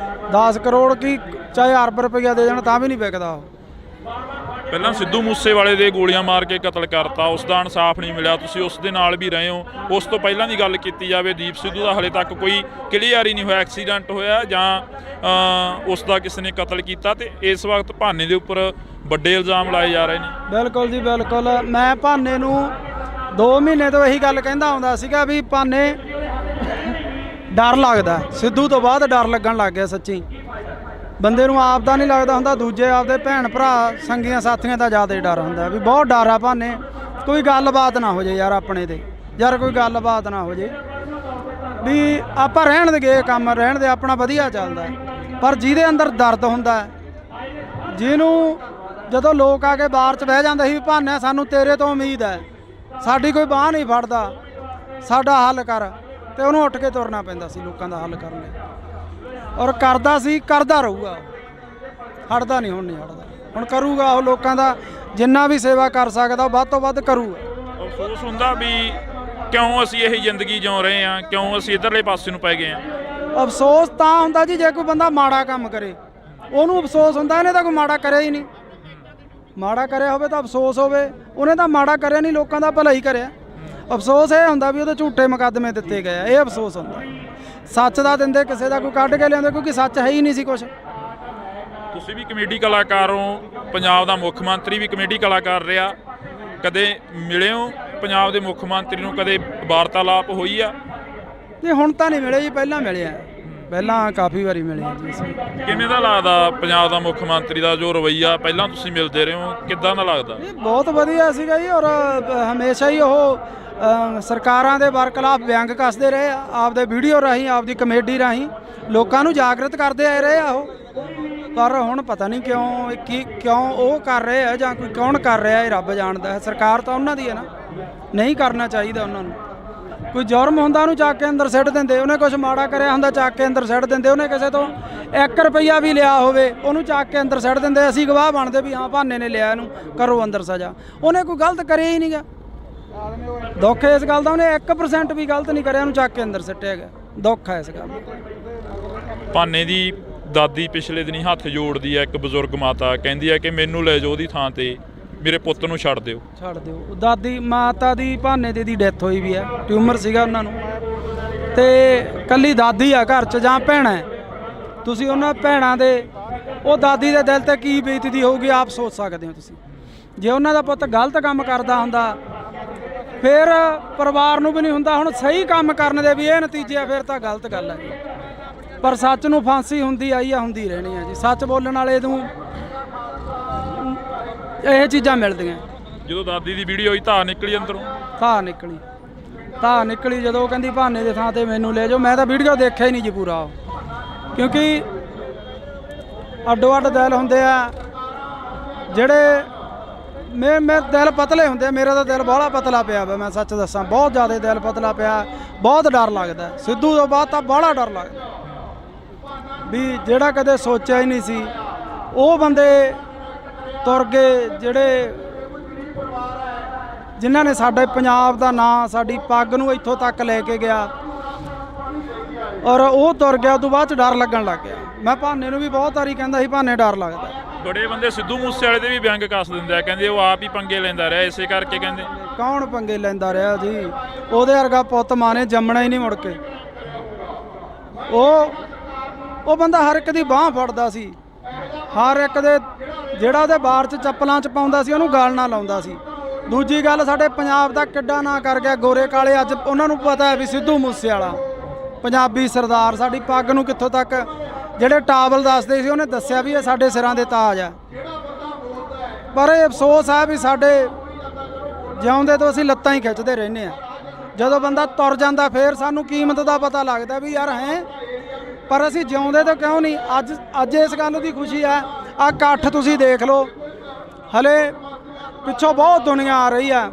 10 ਕਰੋੜ ਕੀ ਚਾਹੇ ਅਰਬ ਰੁਪਈਆ ਦੇ ਦੇਣ ਤਾਂ ਵੀ ਨਹੀਂ ਵਿਕਦਾ ਉਹ। ਪਹਿਲਾਂ ਸਿੱਧੂ ਮੂਸੇਵਾਲੇ ਦੇ ਗੋਲੀਆਂ ਮਾਰ ਕੇ ਕਤਲ ਕਰਤਾ, ਉਸ ਦਾ ਇਨਸਾਫ ਨਹੀਂ ਮਿਲਿਆ। ਤੁਸੀਂ ਉਸ ਦੇ ਨਾਲ ਵੀ ਰਹੇ ਹੋ। ਉਸ ਤੋਂ ਪਹਿਲਾਂ ਦੀ ਗੱਲ ਕੀਤੀ ਜਾਵੇ, ਦੀਪ ਸਿੱਧੂ ਦਾ ਹਲੇ ਤੱਕ ਕੋਈ ਕਲੀਅਰ ਹੀ ਨਹੀਂ ਹੋਇਆ, ਐਕਸੀਡੈਂਟ ਹੋਇਆ ਜਾਂ ਉਸ ਦਾ ਕਿਸੇ ਨੇ ਕਤਲ ਕੀਤਾ। ਤੇ ਇਸ ਵਕਤ ਭਾਨੇ ਦੇ ਉੱਪਰ ਵੱਡੇ ਇਲਜ਼ਾਮ ਲਾਏ ਜਾ ਰਹੇ ਨੇ। ਬਿਲਕੁਲ ਜੀ ਬਿਲਕੁਲ। ਮੈਂ ਭਾਨੇ ਨੂੰ 2 ਮਹੀਨੇ ਤੋਂ ਇਹੀ ਗੱਲ ਕਹਿੰਦਾ ਆਉਂਦਾ ਸੀਗਾ ਵੀ ਭਾਨੇ ਡਰ ਲੱਗਦਾ, ਸਿੱਧੂ ਤੋਂ ਬਾਅਦ ਡਰ ਲੱਗਣ ਲੱਗ ਗਿਆ। ਸੱਚੀ ਬੰਦੇ ਨੂੰ ਆਪ ਦਾ ਨਹੀਂ ਲੱਗਦਾ ਹੁੰਦਾ, ਦੂਜੇ ਆਪਦੇ ਭੈਣ ਭਰਾ ਸੰਗੀਆਂ ਸਾਥੀਆਂ ਦਾ ਜ਼ਿਆਦਾ ਡਰ ਹੁੰਦਾ ਵੀ ਬਹੁਤ ਡਰ ਆ ਭਾਨੇ। ਕੋਈ ਗੱਲਬਾਤ ਨਾ ਹੋ ਜੇ ਯਾਰ ਆਪਣੇ ਤੇ, ਯਾਰ ਕੋਈ ਗੱਲਬਾਤ ਨਾ ਹੋ ਜੇ ਵੀ ਆਪਾਂ ਰਹਿਣ ਦੇ ਗਏ, ਕੰਮ ਰਹਿਣ ਦੇ, ਆਪਣਾ ਵਧੀਆ ਚੱਲਦਾ। ਪਰ ਜਿਹਦੇ ਅੰਦਰ ਦਰਦ ਹੁੰਦਾ, ਜਿਹਨੂੰ ਜਦੋਂ ਲੋਕ ਆ ਕੇ ਬਾਹਰ 'ਚ ਬਹਿ ਜਾਂਦੇ ਸੀ ਵੀ ਭਾਨੇ ਸਾਨੂੰ ਤੇਰੇ ਤੋਂ ਉਮੀਦ ਹੈ, ਸਾਡੀ ਕੋਈ ਬਾਂਹ ਨਹੀਂ ਫੜਦਾ, ਸਾਡਾ ਹੱਲ ਕਰ, ਤੇ ਉਹਨੂੰ ਉੱਠ ਕੇ ਤੁਰਨਾ ਪੈਂਦਾ ਸੀ ਲੋਕਾਂ ਦਾ ਹੱਲ ਕਰਨ ਲਈ। ਔਰ ਕਰਦਾ ਸੀ, ਕਰਦਾ ਰਹੂਗਾ, ਹਟਦਾ ਨਹੀਂ, ਹੁਣ ਨਹੀਂ ਹਟਦਾ, ਹੁਣ ਕਰੂਗਾ ਉਹ ਲੋਕਾਂ ਦਾ ਜਿੰਨਾ ਵੀ ਸੇਵਾ ਕਰ ਸਕਦਾ ਵੱਧ ਤੋਂ ਵੱਧ ਕਰੂਗਾ। ਅਫਸੋਸ ਹੁੰਦਾ ਵੀ ਕਿਉਂ ਅਸੀਂ ਇਹ ਜ਼ਿੰਦਗੀ ਜਿਉ ਰਹੇ ਹਾਂ, ਕਿਉਂ ਅਸੀਂ ਇੱਧਰਲੇ ਪਾਸੇ ਨੂੰ ਪੈ ਗਏ ਹਾਂ। ਅਫਸੋਸ ਤਾਂ ਹੁੰਦਾ ਜੀ ਜੇ ਕੋਈ ਬੰਦਾ ਮਾੜਾ ਕੰਮ ਕਰੇ, ਉਹਨੂੰ ਅਫਸੋਸ ਹੁੰਦਾ। ਇਹਨੇ ਤਾਂ ਕੋਈ ਮਾੜਾ ਕਰਿਆ ਹੀ ਨਹੀਂ। ਮਾੜਾ ਕਰਿਆ ਹੋਵੇ ਤਾਂ ਅਫਸੋਸ ਹੋਵੇ, ਉਹਨੇ ਤਾਂ ਮਾੜਾ ਕਰਿਆ ਨਹੀਂ, ਲੋਕਾਂ ਦਾ ਭਲਾ ਹੀ ਕਰਿਆ। ਅਫਸੋਸ ਇਹ ਹੁੰਦਾ ਵੀ ਉਹਦੇ ਝੂਠੇ ਮੁਕੱਦਮੇ ਦਿੱਤੇ ਗਏ ਆ, ਇਹ ਅਫਸੋਸ ਹੁੰਦਾ। ਸੱਚ ਦਾ ਦਿੰਦੇ ਕਿਸੇ ਦਾ ਕੋਈ ਕੱਢ ਕੇ ਲਿਆਉਂਦੇ, ਕਿਉਂਕਿ ਸੱਚ ਹੈ ਹੀ ਨਹੀਂ ਸੀ ਕੁਛ। ਤੁਸੀਂ ਵੀ ਕਮੇਡੀ ਕਲਾਕਾਰ ਹੋ, ਪੰਜਾਬ ਦਾ ਮੁੱਖ ਮੰਤਰੀ ਵੀ ਕਮੇਡੀ ਕਲਾਕਾਰ ਰਿਹਾ, ਕਦੇ ਮਿਲੇ ਹੋ ਪੰਜਾਬ ਦੇ ਮੁੱਖ ਮੰਤਰੀ ਨੂੰ? ਕਦੇ ਵਾਰਤਾਲਾਪ ਹੋਈ ਆ? ਨਹੀਂ ਹੁਣ ਤਾਂ ਨਹੀਂ ਮਿਲੇ ਜੀ, ਪਹਿਲਾਂ ਮਿਲੇ ਆ, ਪਹਿਲਾਂ ਕਾਫੀ ਵਾਰੀ ਮਿਲੇ ਆ ਜੀ ਅਸੀਂ। ਕਿਵੇਂ ਦਾ ਲੱਗਦਾ ਪੰਜਾਬ ਦਾ ਮੁੱਖ ਮੰਤਰੀ ਦਾ ਜੋ ਰਵੱਈਆ, ਪਹਿਲਾਂ ਤੁਸੀਂ ਮਿਲਦੇ ਰਹੇ ਹੋ, ਕਿੱਦਾਂ ਦਾ ਲੱਗਦਾ? ਇਹ ਬਹੁਤ ਵਧੀਆ ਸੀਗਾ ਜੀ। ਔਰ ਹਮੇਸ਼ਾ ਹੀ ਉਹ ਸਰਕਾਰਾਂ ਦੇ ਬਰਖਲਾਫ ਵਿਅੰਗ ਕੱਸਦੇ ਰਹੇ ਆ, ਆਪਦੇ ਵੀਡੀਓ ਰਾਹੀਂ, ਆਪਦੀ ਕਮੇਡੀ ਰਾਹੀਂ ਲੋਕਾਂ ਨੂੰ ਜਾਗਰਤ ਕਰਦੇ ਆਏ ਰਹੇ ਆ ਉਹ। ਪਰ ਹੁਣ ਪਤਾ ਨਹੀਂ ਕਿਉਂ ਉਹ ਕਰ ਰਹੇ ਆ ਜਾਂ ਕੋਈ ਕੌਣ ਕਰ ਰਿਹਾ, ਇਹ ਰੱਬ ਜਾਣਦਾ ਹੈ। ਸਰਕਾਰ ਤਾਂ ਉਹਨਾਂ ਦੀ ਹੈ ਨਾ, ਨਹੀਂ ਕਰਨਾ ਚਾਹੀਦਾ ਉਹਨਾਂ ਨੂੰ। ਕੋਈ ਜੁਰਮ ਹੁੰਦਾ ਉਹਨੂੰ ਚੱਕ ਕੇ ਅੰਦਰ ਸਿੱਟ ਦਿੰਦੇ, ਉਹਨੇ ਕੁਝ ਮਾੜਾ ਕਰਿਆ ਹੁੰਦਾ ਚੱਕ ਕੇ ਅੰਦਰ ਸਿੱਟ ਦਿੰਦੇ, ਉਹਨੇ ਕਿਸੇ ਤੋਂ 1 ਰੁਪਈਆ ਵੀ ਲਿਆ ਹੋਵੇ ਉਹਨੂੰ ਚੱਕ ਕੇ ਅੰਦਰ ਸਿੱਟ ਦਿੰਦੇ। ਅਸੀਂ ਗਵਾਹ ਬਣਦੇ ਵੀ ਹਾਂ ਭਾਨੇ ਨੇ ਲਿਆ, ਇਹਨੂੰ ਕਰੋ ਅੰਦਰ ਸਜ਼ਾ। ਉਹਨੇ ਕੋਈ ਗਲਤ ਕਰਿਆ ਹੀ ਨਹੀਂਗਾ। ਦੁੱਖ ਇਸ ਗੱਲ ਦਾ, ਉਹਨੇ 1% ਵੀ ਗਲਤ ਨਹੀਂ ਕਰਿਆ, ਉਹਨੂੰ ਚੱਕ ਕੇ ਅੰਦਰ ਸਿੱਟਿਆ ਗਿਆ। ਦੁੱਖ ਹੈ ਇਸ ਗੱਲ ਦਾ। ਭਾਨੇ ਦੀ ਦਾਦੀ ਪਿਛਲੇ ਦਿਨੀ ਹੱਥ ਜੋੜਦੀ ਹੈ, ਇੱਕ ਬਜ਼ੁਰਗ ਮਾਤਾ ਕਹਿੰਦੀ ਹੈ ਕਿ ਮੈਨੂੰ ਲੈ ਜਾਓ ਉਹਦੀ ਥਾਂ ਤੇ, ਮੇਰੇ ਪੁੱਤ ਨੂੰ ਛੱਡ ਦਿਓ। ਛੱਡ ਦਿਓ। ਦਾਦੀ ਮਾਤਾ ਦੀ ਭਾਨੇ ਦੀ ਡੈਥ ਹੋਈ ਵੀ ਹੈ, ਟਿਊਮਰ ਸੀਗਾ ਉਹਨਾਂ ਨੂੰ। ਤੇ ਕੱਲੀ ਦਾਦੀ ਆ ਘਰ 'ਚ ਜਾਂ ਭੈਣਾਂ, ਤੁਸੀਂ ਉਹਨਾਂ ਭੈਣਾਂ ਦੇ ਉਹ ਦਾਦੀ ਦੇ ਦਿਲ ਤੇ ਕੀ ਬੀਤਦੀ ਹੋਊਗੀ ਆਪ ਸੋਚ ਸਕਦੇ ਹੋ ਤੁਸੀਂ। ਜੇ ਉਹਨਾਂ ਦਾ ਪੁੱਤ ਗਲਤ ਕੰਮ ਕਰਦਾ ਹੁੰਦਾ ਫਿਰ ਪਰਿਵਾਰ ਨੂੰ ਵੀ ਨਹੀਂ ਹੁੰਦਾ। ਹੁਣ ਸਹੀ ਕੰਮ ਕਰਨ ਦੇ ਵੀ ਇਹ ਨਤੀਜੇ ਆ, ਫਿਰ ਤਾਂ ਗਲਤ ਗੱਲ ਹੈ। ਪਰ ਸੱਚ ਨੂੰ ਫਾਂਸੀ ਹੁੰਦੀ ਆਈ ਆ, ਹੁੰਦੀ ਰਹਿਣੀ ਆ ਜੀ। ਸੱਚ ਬੋਲਣ ਵਾਲੇ ਨੂੰ ਇਹ ਚੀਜ਼ਾਂ ਮਿਲਦੀਆਂ। ਜਦੋਂ ਦਾਦੀ ਦੀ ਵੀਡੀਓ ਹੋਈ ਧਾਰ ਨਿਕਲੀ ਅੰਦਰੋਂ, ਧਾਰ ਨਿਕਲੀ ਜਦੋਂ ਉਹ ਕਹਿੰਦੀ ਭਾਨੇ ਦੇ ਥਾਂ ਤੇ ਮੈਨੂੰ ਲੈ ਜਾਓ। ਮੈਂ ਤਾਂ ਵੀਡੀਓ ਦੇਖਿਆ ਹੀ ਨਹੀਂ ਜੀ ਪੂਰਾ, ਕਿਉਂਕਿ ਅੱਡੋ ਅੱਡ ਦਿਲ ਹੁੰਦੇ ਆ ਜਿਹੜੇ ਮੇਰੇ ਦਿਲ ਪਤਲੇ ਹੁੰਦੇ। ਮੇਰਾ ਤਾਂ ਦਿਲ ਬਾਹਲਾ ਪਤਲਾ ਪਿਆ ਵਾ, ਮੈਂ ਸੱਚ ਦੱਸਾਂ, ਬਹੁਤ ਜ਼ਿਆਦਾ ਦਿਲ ਪਤਲਾ ਪਿਆ। ਬਹੁਤ ਡਰ ਲੱਗਦਾ ਸਿੱਧੂ ਤੋਂ ਬਾਅਦ ਤਾਂ ਬਾਹਲਾ ਡਰ ਲੱਗਦਾ ਵੀ ਜਿਹੜਾ ਕਦੇ ਸੋਚਿਆ ਹੀ ਨਹੀਂ ਸੀ ਉਹ ਬੰਦੇ ਤੁਰ ਗਏ, ਜਿਹੜੇ ਜਿਨ੍ਹਾਂ ਨੇ ਸਾਡੇ ਪੰਜਾਬ ਦਾ ਨਾਂ, ਸਾਡੀ ਪੱਗ ਨੂੰ ਇੱਥੋਂ ਤੱਕ ਲੈ ਕੇ ਗਿਆ, ਔਰ ਉਹ ਤੁਰ ਗਿਆ। ਉਦੋਂ ਬਾਅਦ 'ਚ ਡਰ ਲੱਗਣ ਲੱਗ ਗਿਆ। ਮੈਂ ਭਾਨੇ ਨੂੰ ਵੀ ਬਹੁਤ ਵਾਰੀ ਕਹਿੰਦਾ ਸੀ ਭਾਨੇ ਡਰ ਲੱਗਦਾ। ਬੜੇ ਬੰਦੇ ਸਿੱਧੂ ਮੂਸੇਵਾਲੇ ਦੇ ਵੀ ਵਿਅੰਗ ਕੱਸ ਦਿੰਦੇ ਆ, ਕਹਿੰਦੇ ਉਹ ਆਪ ਹੀ ਪੰਗੇ ਲੈਂਦਾ ਰਿਹਾ, ਇਸੇ ਕਰਕੇ ਕਹਿੰਦੇ। ਕੌਣ ਪੰਗੇ ਲੈਂਦਾ ਰਿਹਾ ਜੀ? ਉਹਦੇ ਵਰਗਾ ਪੁੱਤ ਮਾਂ ਨੇ ਜੰਮਣਾ ਹੀ ਨਹੀਂ ਮੁੜ ਕੇ। ਉਹ ਬੰਦਾ ਹਰ ਇੱਕ ਦੀ ਬਾਂਹ ਫੜਦਾ ਸੀ, ਹਰ ਇੱਕ ਦੇ ਜਿਹੜਾ ਉਹਦੇ ਬਾਰ 'ਚ ਚੱਪਲਾਂ 'ਚ ਪਾਉਂਦਾ ਸੀ ਉਹਨੂੰ ਗਲ ਨਾ ਲਾਉਂਦਾ ਸੀ। ਦੂਜੀ ਗੱਲ, ਸਾਡੇ ਪੰਜਾਬ ਦਾ ਕਿੱਡਾ ਨਾਂ ਕਰ ਗਿਆ ਗੋਰੇ ਕਾਲੇ। ਅੱਜ ਉਹਨਾਂ ਨੂੰ ਪਤਾ ਹੈ ਵੀ ਸਿੱਧੂ ਮੂਸੇਵਾਲਾ ਪੰਜਾਬੀ ਸਰਦਾਰ, ਸਾਡੀ ਪੱਗ ਨੂੰ ਕਿੱਥੋਂ ਤੱਕ, ਜਿਹੜੇ ਟਾਵਲ ਦੱਸਦੇ ਸੀ ਉਹਨੇ ਦੱਸਿਆ ਵੀ ਇਹ ਸਾਡੇ ਸਿਰਾਂ ਦੇ ਤਾਜ ਆ। ਪਰ ਇਹ ਅਫਸੋਸ ਹੈ ਵੀ ਸਾਡੇ ਜਿਉਂਦੇ ਤੋਂ ਅਸੀਂ ਲੱਤਾਂ ਹੀ ਖਿੱਚਦੇ ਰਹਿੰਦੇ ਆ। ਜਦੋਂ ਬੰਦਾ ਤੁਰ ਜਾਂਦਾ ਫਿਰ ਸਾਨੂੰ ਕੀਮਤ ਦਾ ਪਤਾ ਲੱਗਦਾ ਵੀ ਯਾਰ ਹੈ, ਪਰ ਅਸੀਂ ਜਿਉਂਦੇ ਤੋਂ ਕਿਉਂ ਨਹੀਂ। ਅੱਜ ਇਸ ਗੱਲ ਦੀ ਖੁਸ਼ੀ ਹੈ। ਆਹ ਇਕੱਠ ਤੁਸੀਂ ਦੇਖ ਲਓ, ਹਲੇ ਪਿੱਛੋਂ ਬਹੁਤ ਦੁਨੀਆ ਆ ਰਹੀ ਆ।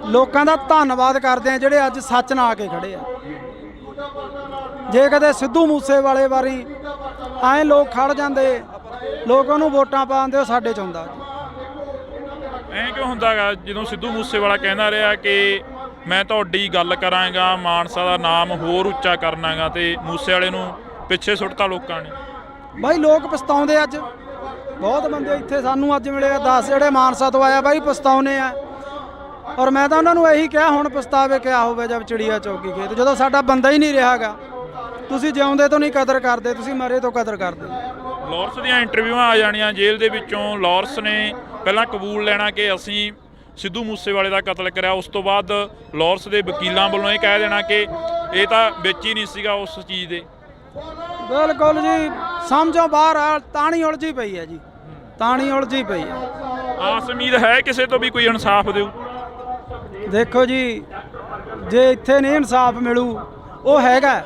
ਲੋਕਾਂ ਦਾ ਧੰਨਵਾਦ ਕਰਦੇ ਆ ਜਿਹੜੇ ਅੱਜ ਸੱਚ ਨਾਲ ਆ ਕੇ ਖੜੇ ਆ। ਜੇ ਕਦੇ ਸਿੱਧੂ ਮੂਸੇਵਾਲੇ ਵਾਰੀ ਐਂ ਲੋਕ ਖੜ ਜਾਂਦੇ, ਲੋਕ ਉਹਨੂੰ ਵੋਟਾਂ ਪਾਉਂਦੇ, ਉਹ ਸਾਡੇ 'ਚ ਹੁੰਦਾ। ਐਂ ਕਿਉਂ ਹੁੰਦਾ ਗਾ ਜਦੋਂ ਸਿੱਧੂ ਮੂਸੇਵਾਲਾ ਕਹਿੰਦਾ ਰਿਹਾ ਕਿ ਮੈਂ ਤੁਹਾਡੀ ਗੱਲ ਕਰਾਂਗਾ, ਮਾਨਸਾ ਦਾ ਨਾਮ ਹੋਰ ਉੱਚਾ ਕਰਨਾਗਾ, ਤੇ ਮੂਸੇਵਾਲੇ ਨੂੰ ਪਿੱਛੇ ਸੁੱਟਤਾ ਲੋਕਾਂ ਨੇ? ਬਾਈ ਲੋਕ ਪਛਤਾਉਂਦੇ। ਅੱਜ ਬਹੁਤ ਬੰਦੇ ਇੱਥੇ ਸਾਨੂੰ ਅੱਜ ਮਿਲੇ 10 ਜਿਹੜੇ ਮਾਨਸਾ ਤੋਂ ਆਇਆ ਬਾਈ ਪਛਤਾਉਨੇ ਆ। ਔਰ ਮੈਂ ਤਾਂ ਉਹਨਾਂ ਨੂੰ ਇਹੀ ਕਿਹਾ ਹੁਣ ਪਛਤਾਵੇ ਕਿਆ ਹੋਵੇ ਜਦ ਚਿੜੀਆ ਚੌਕੀ ਖੇਤ, ਜਦੋਂ ਸਾਡਾ ਬੰਦਾ ਹੀ ਨਹੀਂ ਰਿਹਾਗਾ। ਤੁਸੀਂ ਜਿਉਂਦੇ ਤੋਂ ਨਹੀਂ ਕਦਰ ਕਰਦੇ, ਤੁਸੀਂ ਮਰੇ ਤੋਂ ਕਦਰ ਕਰਦੇ। ਲਾਰੈਂਸ ਦੀਆਂ ਇੰਟਰਵਿਊਆਂ ਆ ਜਾਣੀਆਂ ਜੇਲ੍ਹ ਦੇ ਵਿੱਚੋਂ। ਲਾਰੈਂਸ ਨੇ ਪਹਿਲਾਂ ਕਬੂਲ ਲੈਣਾ ਕਿ ਅਸੀਂ ਸਿੱਧੂ ਮੂਸੇਵਾਲੇ ਦਾ ਕਤਲ ਕਰਿਆ, ਉਸ ਤੋਂ ਬਾਅਦ ਲਾਰੈਂਸ ਦੇ ਵਕੀਲਾਂ ਵੱਲੋਂ ਇਹ ਕਹਿ ਦੇਣਾ ਕਿ ਇਹ ਤਾਂ ਵਿੱਚ ਹੀ ਨਹੀਂ ਸੀਗਾ ਉਸ ਚੀਜ਼ ਦੇ। ਬਿਲਕੁਲ ਜੀ, ਸਮਝੋ ਬਾਹਰ ਆ। ਤਾਣੀ ਉਲਝੀ ਪਈ ਹੈ ਜੀ, ਤਾਣੀ ਉਲਝੀ ਪਈ ਹੈ। ਆਸ ਉਮੀਦ ਹੈ ਕਿਸੇ ਤੋਂ ਵੀ ਕੋਈ ਇਨਸਾਫ ਦਿਓ? ਦੇਖੋ ਜੀ, ਜੇ ਇੱਥੇ ਨਹੀਂ ਇਨਸਾਫ ਮਿਲੂ, ਉਹ ਹੈਗਾ,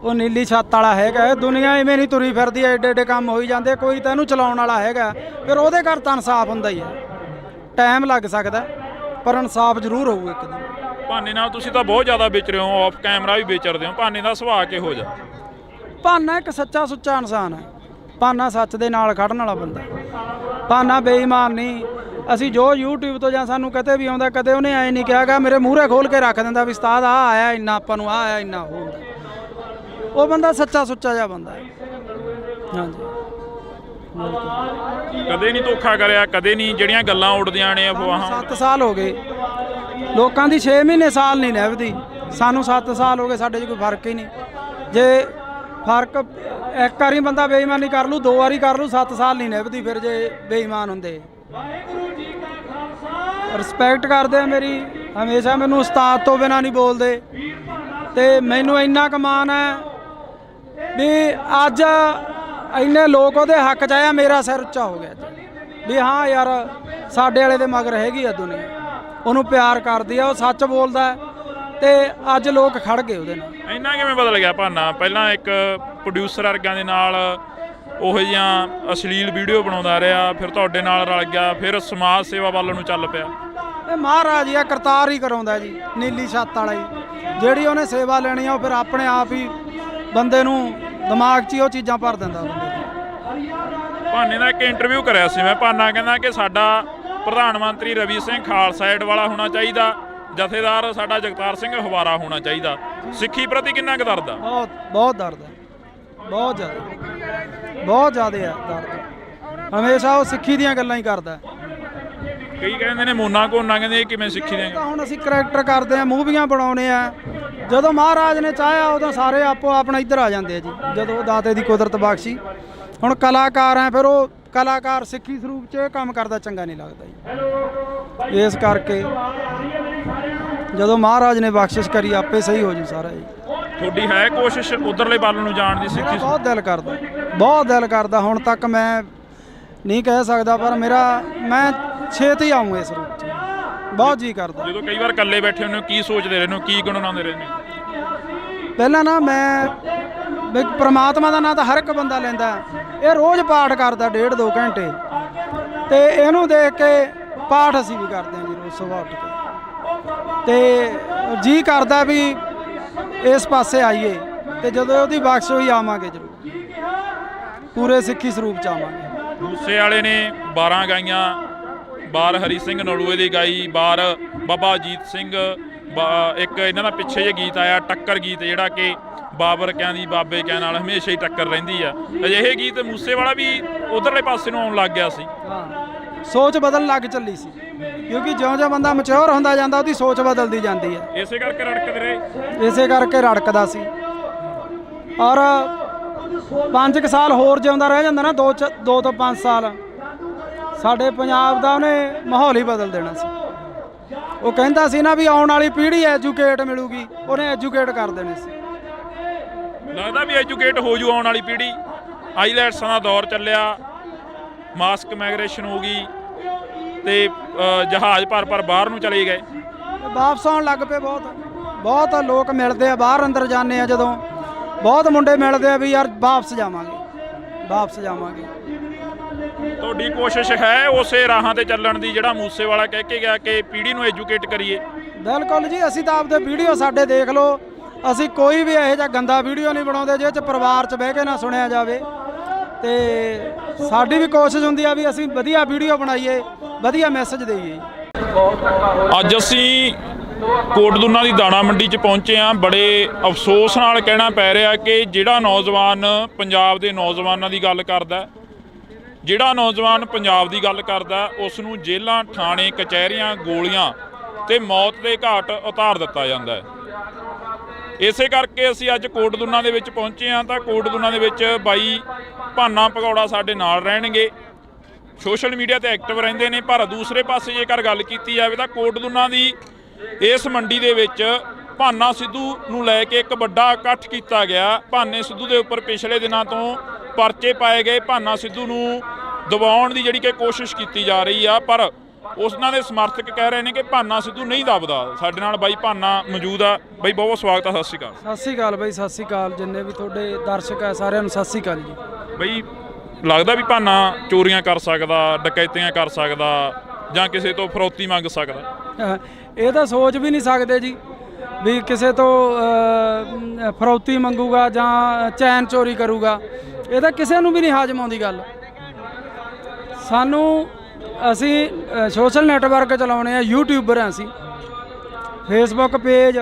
ਉਹ ਨੀਲੀ ਛੱਤ ਵਾਲਾ ਹੈਗਾ। ਦੁਨੀਆ ਇਵੇਂ ਨਹੀਂ ਤੁਰੀ ਫਿਰਦੀ, ਐਡੇ ਐਡੇ ਕੰਮ ਹੋਈ ਜਾਂਦੇ। ਕੋਈ ਤਾਂ ਇਹਨੂੰ ਚਲਾਉਣ ਵਾਲਾ ਹੈਗਾ, ਫਿਰ ਉਹਦੇ ਘਰ ਤਾਂ ਇਨਸਾਫ ਹੁੰਦਾ ਹੀ ਹੈ। ਟਾਈਮ ਲੱਗ ਸਕਦਾ ਪਰ ਇਨਸਾਫ ਜ਼ਰੂਰ ਹੋਊ ਇੱਕ ਦਿਨ। ਭਾਨੇ ਨਾਲ ਤੁਸੀਂ ਤਾਂ ਬਹੁਤ ਜ਼ਿਆਦਾ ਵਿਚਰੇ ਹੋ, ਆਫ ਕੈਮਰਾ ਵੀ ਵਿਚਰਦੇ ਹੋ। ਭਾਨੇ ਦਾ ਸੁਭਾਅ ਕਿਹੋ ਜਿਹਾ? ਭਾਨਾ ਇੱਕ ਸੱਚਾ ਸੁੱਚਾ ਇਨਸਾਨ ਹੈ। ਭਾਨਾ ਸੱਚ ਦੇ ਨਾਲ ਖੜਨ ਵਾਲਾ ਬੰਦਾ। ਭਾਨਾ ਬੇਈਮਾਨ ਨਹੀਂ। ਅਸੀਂ ਜੋ YouTube ਤੋਂ ਜਾਂ ਸਾਨੂੰ ਕਦੇ ਵੀ ਆਉਂਦਾ, ਕਦੇ ਉਹਨੇ ਐਂ ਨਹੀਂ ਕਿਹਾਗਾ ਮੇਰੇ ਮੂਹਰੇ ਖੋਲ ਕੇ ਰੱਖ ਦਿੰਦਾ ਵੀ ਉਸਤਾਦ ਆਹ ਆਇਆ ਇੰਨਾ, ਆਪਾਂ ਨੂੰ ਆਹ ਆਇਆ ਇੰਨਾ। ਉਹ ਬੰਦਾ ਸੱਚਾ ਸੁੱਚਾ ਜਿਹਾ ਬੰਦਾ ਹੈ। ਹਾਂਜੀ, ਕਦੇ ਨਹੀਂ ਧੋਖਾ ਕਰਿਆ, ਕਦੇ ਨਹੀਂ ਜਿਹੜੀਆਂ ਗੱਲਾਂ ਉੱਡਦੀਆਂ ਨੇ ਅਫਵਾਹਾਂ। 7 ਸਾਲ ਹੋ ਗਏ ਲੋਕਾਂ ਦੀ, 6 ਮਹੀਨੇ ਸਾਲ ਨਹੀਂ ਨਿਭਦੀ। ਸਾਨੂੰ 7 ਸਾਲ ਹੋ ਗਏ, ਸਾਡੇ 'ਚ ਕੋਈ ਫਰਕ ਹੀ ਨਹੀਂ। ਜੇ ਫਰਕ ਇੱਕ ਵਾਰੀ ਬੰਦਾ ਬੇਈਮਾਨੀ ਕਰ ਲੂ, 2 ਵਾਰੀ ਕਰ ਲੂ, 7 ਸਾਲ ਨਹੀਂ ਨਿਭਦੀ ਫਿਰ ਜੇ ਬੇਈਮਾਨ ਹੁੰਦੇ। ਰਿਸਪੈਕਟ ਕਰਦੇ ਆ ਮੇਰੀ, ਹਮੇਸ਼ਾ ਮੈਨੂੰ ਉਸਤਾਦ ਤੋਂ ਬਿਨਾਂ ਨਹੀਂ ਬੋਲਦੇ। ਤੇ ਮੈਨੂੰ ਇੰਨਾ ਕੁ ਮਾਣ ਹੈ ਵੀ ਅੱਜ ਇੰਨੇ ਲੋਕ ਉਹਦੇ ਹੱਕ 'ਚ ਆਇਆ, ਮੇਰਾ ਸਿਰ ਉੱਚਾ ਹੋ ਗਿਆ ਵੀ ਹਾਂ ਯਾਰ ਸਾਡੇ ਵਾਲੇ ਦੇ ਮਗਰ ਹੈਗੀ ਆ ਦੁਨੀਆ, ਉਹਨੂੰ ਪਿਆਰ ਕਰਦੀ ਆ, ਉਹ ਸੱਚ ਬੋਲਦਾ ਤੇ ਅੱਜ ਲੋਕ ਖੜ ਗਏ ਉਹਦੇ ਨਾਲ। ਇੰਨਾ ਕਿਵੇਂ ਬਦਲ ਗਿਆ ਭਾਨਾ? ਪਹਿਲਾਂ ਇੱਕ ਪ੍ਰੋਡਿਊਸਰ ਵਰਗਿਆਂ ਦੇ ਨਾਲ ਉਹੋ ਜਿਹੀਆਂ ਅਸ਼ਲੀਲ ਵੀਡੀਓ ਬਣਾਉਂਦਾ ਰਿਹਾ, ਫਿਰ ਤੁਹਾਡੇ ਨਾਲ ਰਲ ਗਿਆ, ਫਿਰ ਸਮਾਜ ਸੇਵਾ ਵੱਲ ਨੂੰ ਚੱਲ ਪਿਆ। ਇਹ ਮਹਾਰਾਜ ਹੀ ਆ, ਕਰਤਾਰ ਹੀ ਕਰਾਉਂਦਾ ਜੀ, ਨੀਲੀ ਛੱਤ ਵਾਲਾ ਹੀ। ਜਿਹੜੀ ਉਹਨੇ ਸੇਵਾ ਲੈਣੀ ਆ ਉਹ ਫਿਰ ਆਪਣੇ ਆਪ ਹੀ ਬੰਦੇ ਨੂੰ ਦਿਮਾਗ 'ਚ ਹੀ ਉਹ ਚੀਜ਼ਾਂ ਭਰ ਦਿੰਦਾ ਬੰਦੇ ਨੂੰ। ਭਾਨੇ ਦਾ ਇੱਕ ਇੰਟਰਵਿਊ ਕਰਿਆ ਸੀ ਮੈਂ। ਭਾਨਾ ਕਹਿੰਦਾ ਕਿ ਸਾਡਾ ਪ੍ਰਧਾਨ ਮੰਤਰੀ ਰਵੀ ਸਿੰਘ ਖਾਲਸਾ ਏਡ ਵਾਲਾ ਹੋਣਾ ਚਾਹੀਦਾ, ਜਥੇਦਾਰ ਸਾਡਾ ਜਗਤਾਰ ਸਿੰਘ ਹਵਾਰਾ ਹੋਣਾ ਚਾਹੀਦਾ। ਸਿੱਖੀ ਪ੍ਰਤੀ ਕਿੰਨਾ ਕੁ ਦਰਦ ਆ? ਬਹੁਤ ਦਰਦ ਹੈ, ਬਹੁਤ ਜ਼ਿਆਦਾ ਆ ਦਰਦ। ਹਮੇਸ਼ਾ ਉਹ ਸਿੱਖੀ ਦੀਆਂ ਗੱਲਾਂ ਹੀ ਕਰਦਾ। ਕਈ ਕਹਿੰਦੇ ਨੇ ਮੋਨਾ ਕੋਨਾ, ਕਹਿੰਦੇ ਇਹ ਕਿਵੇਂ ਸਿੱਖੀ ਦੇ? ਤਾਂ ਹੁਣ ਅਸੀਂ ਕਰੈਕਟਰ ਕਰਦੇ ਆ, ਮੂਵੀਆਂ ਬਣਾਉਣੇ ਆ, ਜਦੋਂ ਮਹਾਰਾਜ ਨੇ ਚਾਹਿਆ ਉਦੋਂ ਸਾਰੇ ਆਪੋ ਆਪਣਾ ਇੱਧਰ ਆ ਜਾਂਦੇ ਆ ਜੀ, ਜਦੋਂ ਦਾਤੇ ਦੀ ਕੁਦਰਤ ਬਖਸ਼ੀ। ਹੁਣ ਕਲਾਕਾਰ ਆ, ਫਿਰ ਉਹ ਕਲਾਕਾਰ ਸਿੱਖੀ ਸਰੂਪ 'ਚ ਇਹ ਕੰਮ ਕਰਦਾ ਚੰਗਾ ਨਹੀਂ ਲੱਗਦਾ ਜੀ। ਇਸ ਕਰਕੇ ਜਦੋਂ ਮਹਾਰਾਜ ਨੇ ਬਖਸ਼ਿਸ਼ ਕਰੀ ਆਪੇ ਸਹੀ ਹੋ ਜੂ ਸਾਰਾ ਜੀ। ਤੁਹਾਡੀ ਹੈ ਕੋਸ਼ਿਸ਼ ਉਧਰਲੇ ਵੱਲ ਨੂੰ ਜਾਣ ਦੀ ਸਿੱਖੀ? ਬਹੁਤ ਦਿਲ ਕਰਦਾ, ਬਹੁਤ ਦਿਲ ਕਰਦਾ। ਹੁਣ ਤੱਕ ਮੈਂ ਨਹੀਂ ਕਹਿ ਸਕਦਾ, ਪਰ ਮੈਂ ਛੇਤੀ ਆਊਂ ਇਸ ਰੂਪ 'ਚ, ਬਹੁਤ ਜੀ ਕਰਦਾ। ਜਦੋਂ ਕਈ ਵਾਰ ਇਕੱਲੇ ਬੈਠੇ ਹੁੰਦੇ ਹੋ ਕੀ ਸੋਚਦੇ ਰਹਿੰਦੇ ਹੋ, ਕੀ ਗੁਣਗੁਣਾਉਂਦੇ ਰਹਿੰਦੇ ਹੋ? ਪਹਿਲਾਂ ਨਾ ਮੈਂ ਵੀ ਪ੍ਰਮਾਤਮਾ ਦਾ ਨਾਂ ਤਾਂ ਹਰ ਇੱਕ ਬੰਦਾ ਲੈਂਦਾ, ਇਹ ਰੋਜ਼ ਪਾਠ ਕਰਦਾ 1.5-2 ਘੰਟੇ, ਤੇ ਇਹਨੂੰ ਦੇਖ ਕੇ ਪਾਠ ਅਸੀਂ ਵੀ ਕਰਦੇ ਹਾਂ ਜੀ ਰੋਜ਼ ਸੁਬਾਹ ਉੱਠ ਕੇ, ਤੇ ਜੀ ਕਰਦਾ ਵੀ ਇਸ ਪਾਸੇ ਆਈਏ, ਤੇ ਜਦੋਂ ਉਹਦੀ ਬਖਸ਼ ਹੋਈ ਆਵਾਂਗੇ ਜ਼ਰੂਰ, ਪੂਰੇ ਸਿੱਖੀ ਸਰੂਪ 'ਚ ਆਵਾਂਗੇ। ਮੂਸੇ ਵਾਲੇ ਨੇ 12 ਗਾਈਆਂ, ਬਾਰ ਹਰੀ ਸਿੰਘ ਨਲੂਏ ਦੀ ਗਾਈ, ਬਾਰ ਬਾਬਾ ਅਜੀਤ ਸਿੰਘ, ਇੱਕ ਇਹਨਾਂ ਦਾ ਪਿੱਛੇ ਜਿਹੇ ਗੀਤ ਆਇਆ ਟੱਕਰ ਗੀਤ, ਜਿਹੜਾ ਕਿ ਬਾਬਰ ਕਿਆਂ ਦੀ ਬਾਬੇ ਕਿਆਂ ਨਾਲ ਹਮੇਸ਼ਾ ਹੀ ਟੱਕਰ ਰਹਿੰਦੀ ਆ। ਅਜਿਹੇ ਗੀਤ ਮੂਸੇ ਵਾਲਾ ਵੀ ਉਧਰਲੇ ਪਾਸੇ ਨੂੰ ਆਉਣ ਲੱਗ ਗਿਆ ਸੀ। ਹਾਂ, ਸੋਚ ਬਦਲਣ ਲੱਗ ਚੱਲੀ ਸੀ, ਕਿਉਂਕਿ ਜਿਉਂ-ਜਿਉਂ ਬੰਦਾ ਮੈਚੁਰ ਹੁੰਦਾ ਜਾਂਦਾ ਉਹਦੀ ਸੋਚ ਬਦਲਦੀ ਜਾਂਦੀ ਹੈ। ਇਸੇ ਕਰਕੇ ਰੜਕਦੇ ਰਹੇ, ਇਸੇ ਕਰਕੇ ਰੜਕਦਾ ਸੀ। ਔਰ 5 ਸਾਲ ਹੋਰ ਜਿਉਂਦਾ ਰਹਿ ਜਾਂਦਾ ਨਾ, 2 ਤੋਂ 5 ਸਾਲ, ਸਾਡੇ ਪੰਜਾਬ ਦਾ ਉਹਨੇ ਮਾਹੌਲ ਹੀ ਬਦਲ ਦੇਣਾ ਸੀ। ਉਹ ਕਹਿੰਦਾ ਸੀ ਨਾ ਵੀ ਆਉਣ ਵਾਲੀ ਪੀੜ੍ਹੀ ਐਜੂਕੇਟ ਮਿਲੂਗੀ, ਉਹਨੇ ਐਜੂਕੇਟ ਕਰ ਦੇਣੇ ਸੀ। ਲੱਗਦਾ ਵੀ ਐਜੂਕੇਟ ਹੋ ਜੂ ਆਉਣ ਵਾਲੀ ਪੀੜ੍ਹੀ। ਆਈਲੈਟਸਾਂ ਦਾ ਦੌਰ ਚੱਲਿਆ, ਮਾਸਕ ਮਾਈਗ੍ਰੇਸ਼ਨ ਹੋ ਗਈ, ਤੇ ਜਹਾਜ਼ ਭਰ ਬਾਹਰ ਨੂੰ ਚਲੇ ਗਏ, ਵਾਪਸ ਆਉਣ ਲੱਗ ਪਏ। ਬਹੁਤ ਲੋਕ ਮਿਲਦੇ ਆ, ਬਾਹਰ ਅੰਦਰ ਜਾਂਦੇ ਆ ਜਦੋਂ, ਬਹੁਤ ਮੁੰਡੇ ਮਿਲਦੇ ਆ ਵੀ ਯਾਰ ਵਾਪਸ ਜਾਵਾਂਗੇ। ਤੁਹਾਡੀ ਕੋਸ਼ਿਸ਼ ਹੈ ਉਸੇ ਰਾਹਾਂ ਤੇ ਚੱਲਣ ਦੀ ਜਿਹੜਾ ਮੂਸੇ ਵਾਲਾ ਕਹਿ ਕੇ ਗਿਆ ਕਿ ਪੀੜ੍ਹੀ ਨੂੰ ਐਜੂਕੇਟ ਕਰੀਏ? ਬਿਲਕੁਲ ਜੀ, ਅਸੀਂ ਤਾਂ ਆਪਦੇ ਵੀਡੀਓ ਸਾਡੇ ਦੇਖ ਲਓ, ਅਸੀਂ ਕੋਈ ਵੀ ਇਹੋ ਜਿਹਾ ਗੰਦਾ ਵੀਡੀਓ ਨਹੀਂ ਬਣਾਉਂਦੇ ਜਿਹਦੇ 'ਚ ਪਰਿਵਾਰ 'ਚ ਬਹਿ ਕੇ ਨਾ ਸੁਣਿਆ ਜਾਵੇ, ਤੇ ਸਾਡੀ ਵੀ ਕੋਸ਼ਿਸ਼ ਹੁੰਦੀ ਆ ਵੀ ਅਸੀਂ ਵਧੀਆ ਵੀਡੀਓ ਬਣਾਈਏ, ਵਧੀਆ ਮੈਸੇਜ ਦੇਈਏ। ਅੱਜ ਅਸੀਂ ਕੋਟਦੁਨਾ ਦੀ ਦਾਣਾ ਮੰਡੀ 'ਚ ਪਹੁੰਚੇ ਹਾਂ। ਬੜੇ ਅਫਸੋਸ ਨਾਲ ਕਹਿਣਾ ਪੈ ਰਿਹਾ ਕਿ ਜਿਹੜਾ ਨੌਜਵਾਨ ਪੰਜਾਬ ਦੇ ਨੌਜਵਾਨਾਂ ਦੀ ਗੱਲ ਕਰਦਾ, ਜਿਹੜਾ ਨੌਜਵਾਨ ਪੰਜਾਬ ਦੀ ਗੱਲ ਕਰਦਾ, ਉਸ ਨੂੰ ਜੇਲ੍ਹਾਂ, ਥਾਣੇ, ਕਚਹਿਰੀਆਂ, ਗੋਲੀਆਂ ਤੇ ਮੌਤ ਦੇ ਘਾਟ ਉਤਾਰ ਦਿੱਤਾ ਜਾਂਦਾ ਹੈ। ਇਸੇ ਕਰਕੇ ਅਸੀਂ ਅੱਜ ਕੋਟਦੁਨਾ ਦੇ ਵਿੱਚ ਪਹੁੰਚੇ ਹਾਂ। ਤਾਂ ਕੋਟਦੁਨਾ ਦੇ ਵਿੱਚ ਬਾਈ ਭਾਨਾ ਭਗੌੜਾ ਸਾਡੇ ਨਾਲ ਰਹਿਣਗੇ, ਸੋਸ਼ਲ ਮੀਡੀਆ ਤੇ ਐਕਟਿਵ ਰਹਿੰਦੇ ਨੇ। ਪਰ ਦੂਸਰੇ ਪਾਸੇ ਜੇਕਰ ਗੱਲ ਕੀਤੀ ਜਾਵੇ ਤਾਂ ਕੋਟਦੁਨਾ ਦੀ ਇਸ ਮੰਡੀ ਦੇ ਵਿੱਚ ਭਾਨਾ ਸਿੱਧੂ ਨੂੰ ਲੈ ਕੇ ਇੱਕ ਵੱਡਾ ਇਕੱਠ ਕੀਤਾ ਗਿਆ। ਭਾਨੇ ਸਿੱਧੂ ਦੇ ਉੱਪਰ ਪਿਛਲੇ ਦਿਨਾਂ ਤੋਂ ਪਰਚੇ ਪਾਏ ਗਏ, ਭਾਨਾ ਸਿੱਧੂ ਨੂੰ ਦਬਾਉਣ ਦੀ ਜਿਹੜੀ ਕਿ ਕੋਸ਼ਿਸ਼ ਕੀਤੀ ਜਾ ਰਹੀ ਆ, ਪਰ ਉਹਨਾਂ ਦੇ ਸਮਰਥਕ ਕਹਿ ਰਹੇ ਨੇ ਕਿ ਭਾਨਾ ਸਿੱਧੂ ਨਹੀਂ ਦਬਦਾ। ਸਾਡੇ ਨਾਲ ਬਾਈ ਭਾਨਾ ਮੌਜੂਦ ਆ। ਬਾਈ ਬਹੁਤ ਸਵਾਗਤ ਆ, ਸਤਿ ਸ਼੍ਰੀ ਅਕਾਲ। ਸਤਿ ਸ਼੍ਰੀ ਅਕਾਲ ਬਾਈ, ਸਤਿ ਸ਼੍ਰੀ ਅਕਾਲ ਜਿੰਨੇ ਵੀ ਤੁਹਾਡੇ ਦਰਸ਼ਕ ਆ ਸਾਰਿਆਂ ਨੂੰ ਸਤਿ ਸ਼੍ਰੀ ਅਕਾਲ ਜੀ। ਬਾਈ ਲੱਗਦਾ ਵੀ ਭਾਨਾ ਚੋਰੀਆਂ ਕਰ ਸਕਦਾ, ਡਕੈਤੀਆਂ ਕਰ ਸਕਦਾ, ਜਾਂ ਕਿਸੇ ਤੋਂ ਫਰੌਤੀ ਮੰਗ ਸਕਦਾ? ਇਹ ਤਾਂ ਸੋਚ ਵੀ ਨਹੀਂ ਸਕਦੇ ਜੀ ਵੀ ਕਿਸੇ ਤੋਂ ਫਰੌਤੀ ਮੰਗੂਗਾ ਜਾਂ ਚੈਨ ਚੋਰੀ ਕਰੂਗਾ। ਇਹ ਤਾਂ ਕਿਸੇ ਨੂੰ ਵੀ ਨਹੀਂ ਹਾਜ਼ਮ ਆਉਂਦੀ ਗੱਲ। ਅਸੀਂ ਸੋਸ਼ਲ ਨੈਟਵਰਕ ਚਲਾਉਣੇ ਆ, ਯੂਟਿਊਬਰ ਆ ਅਸੀਂ, ਫੇਸਬੁੱਕ ਪੇਜ,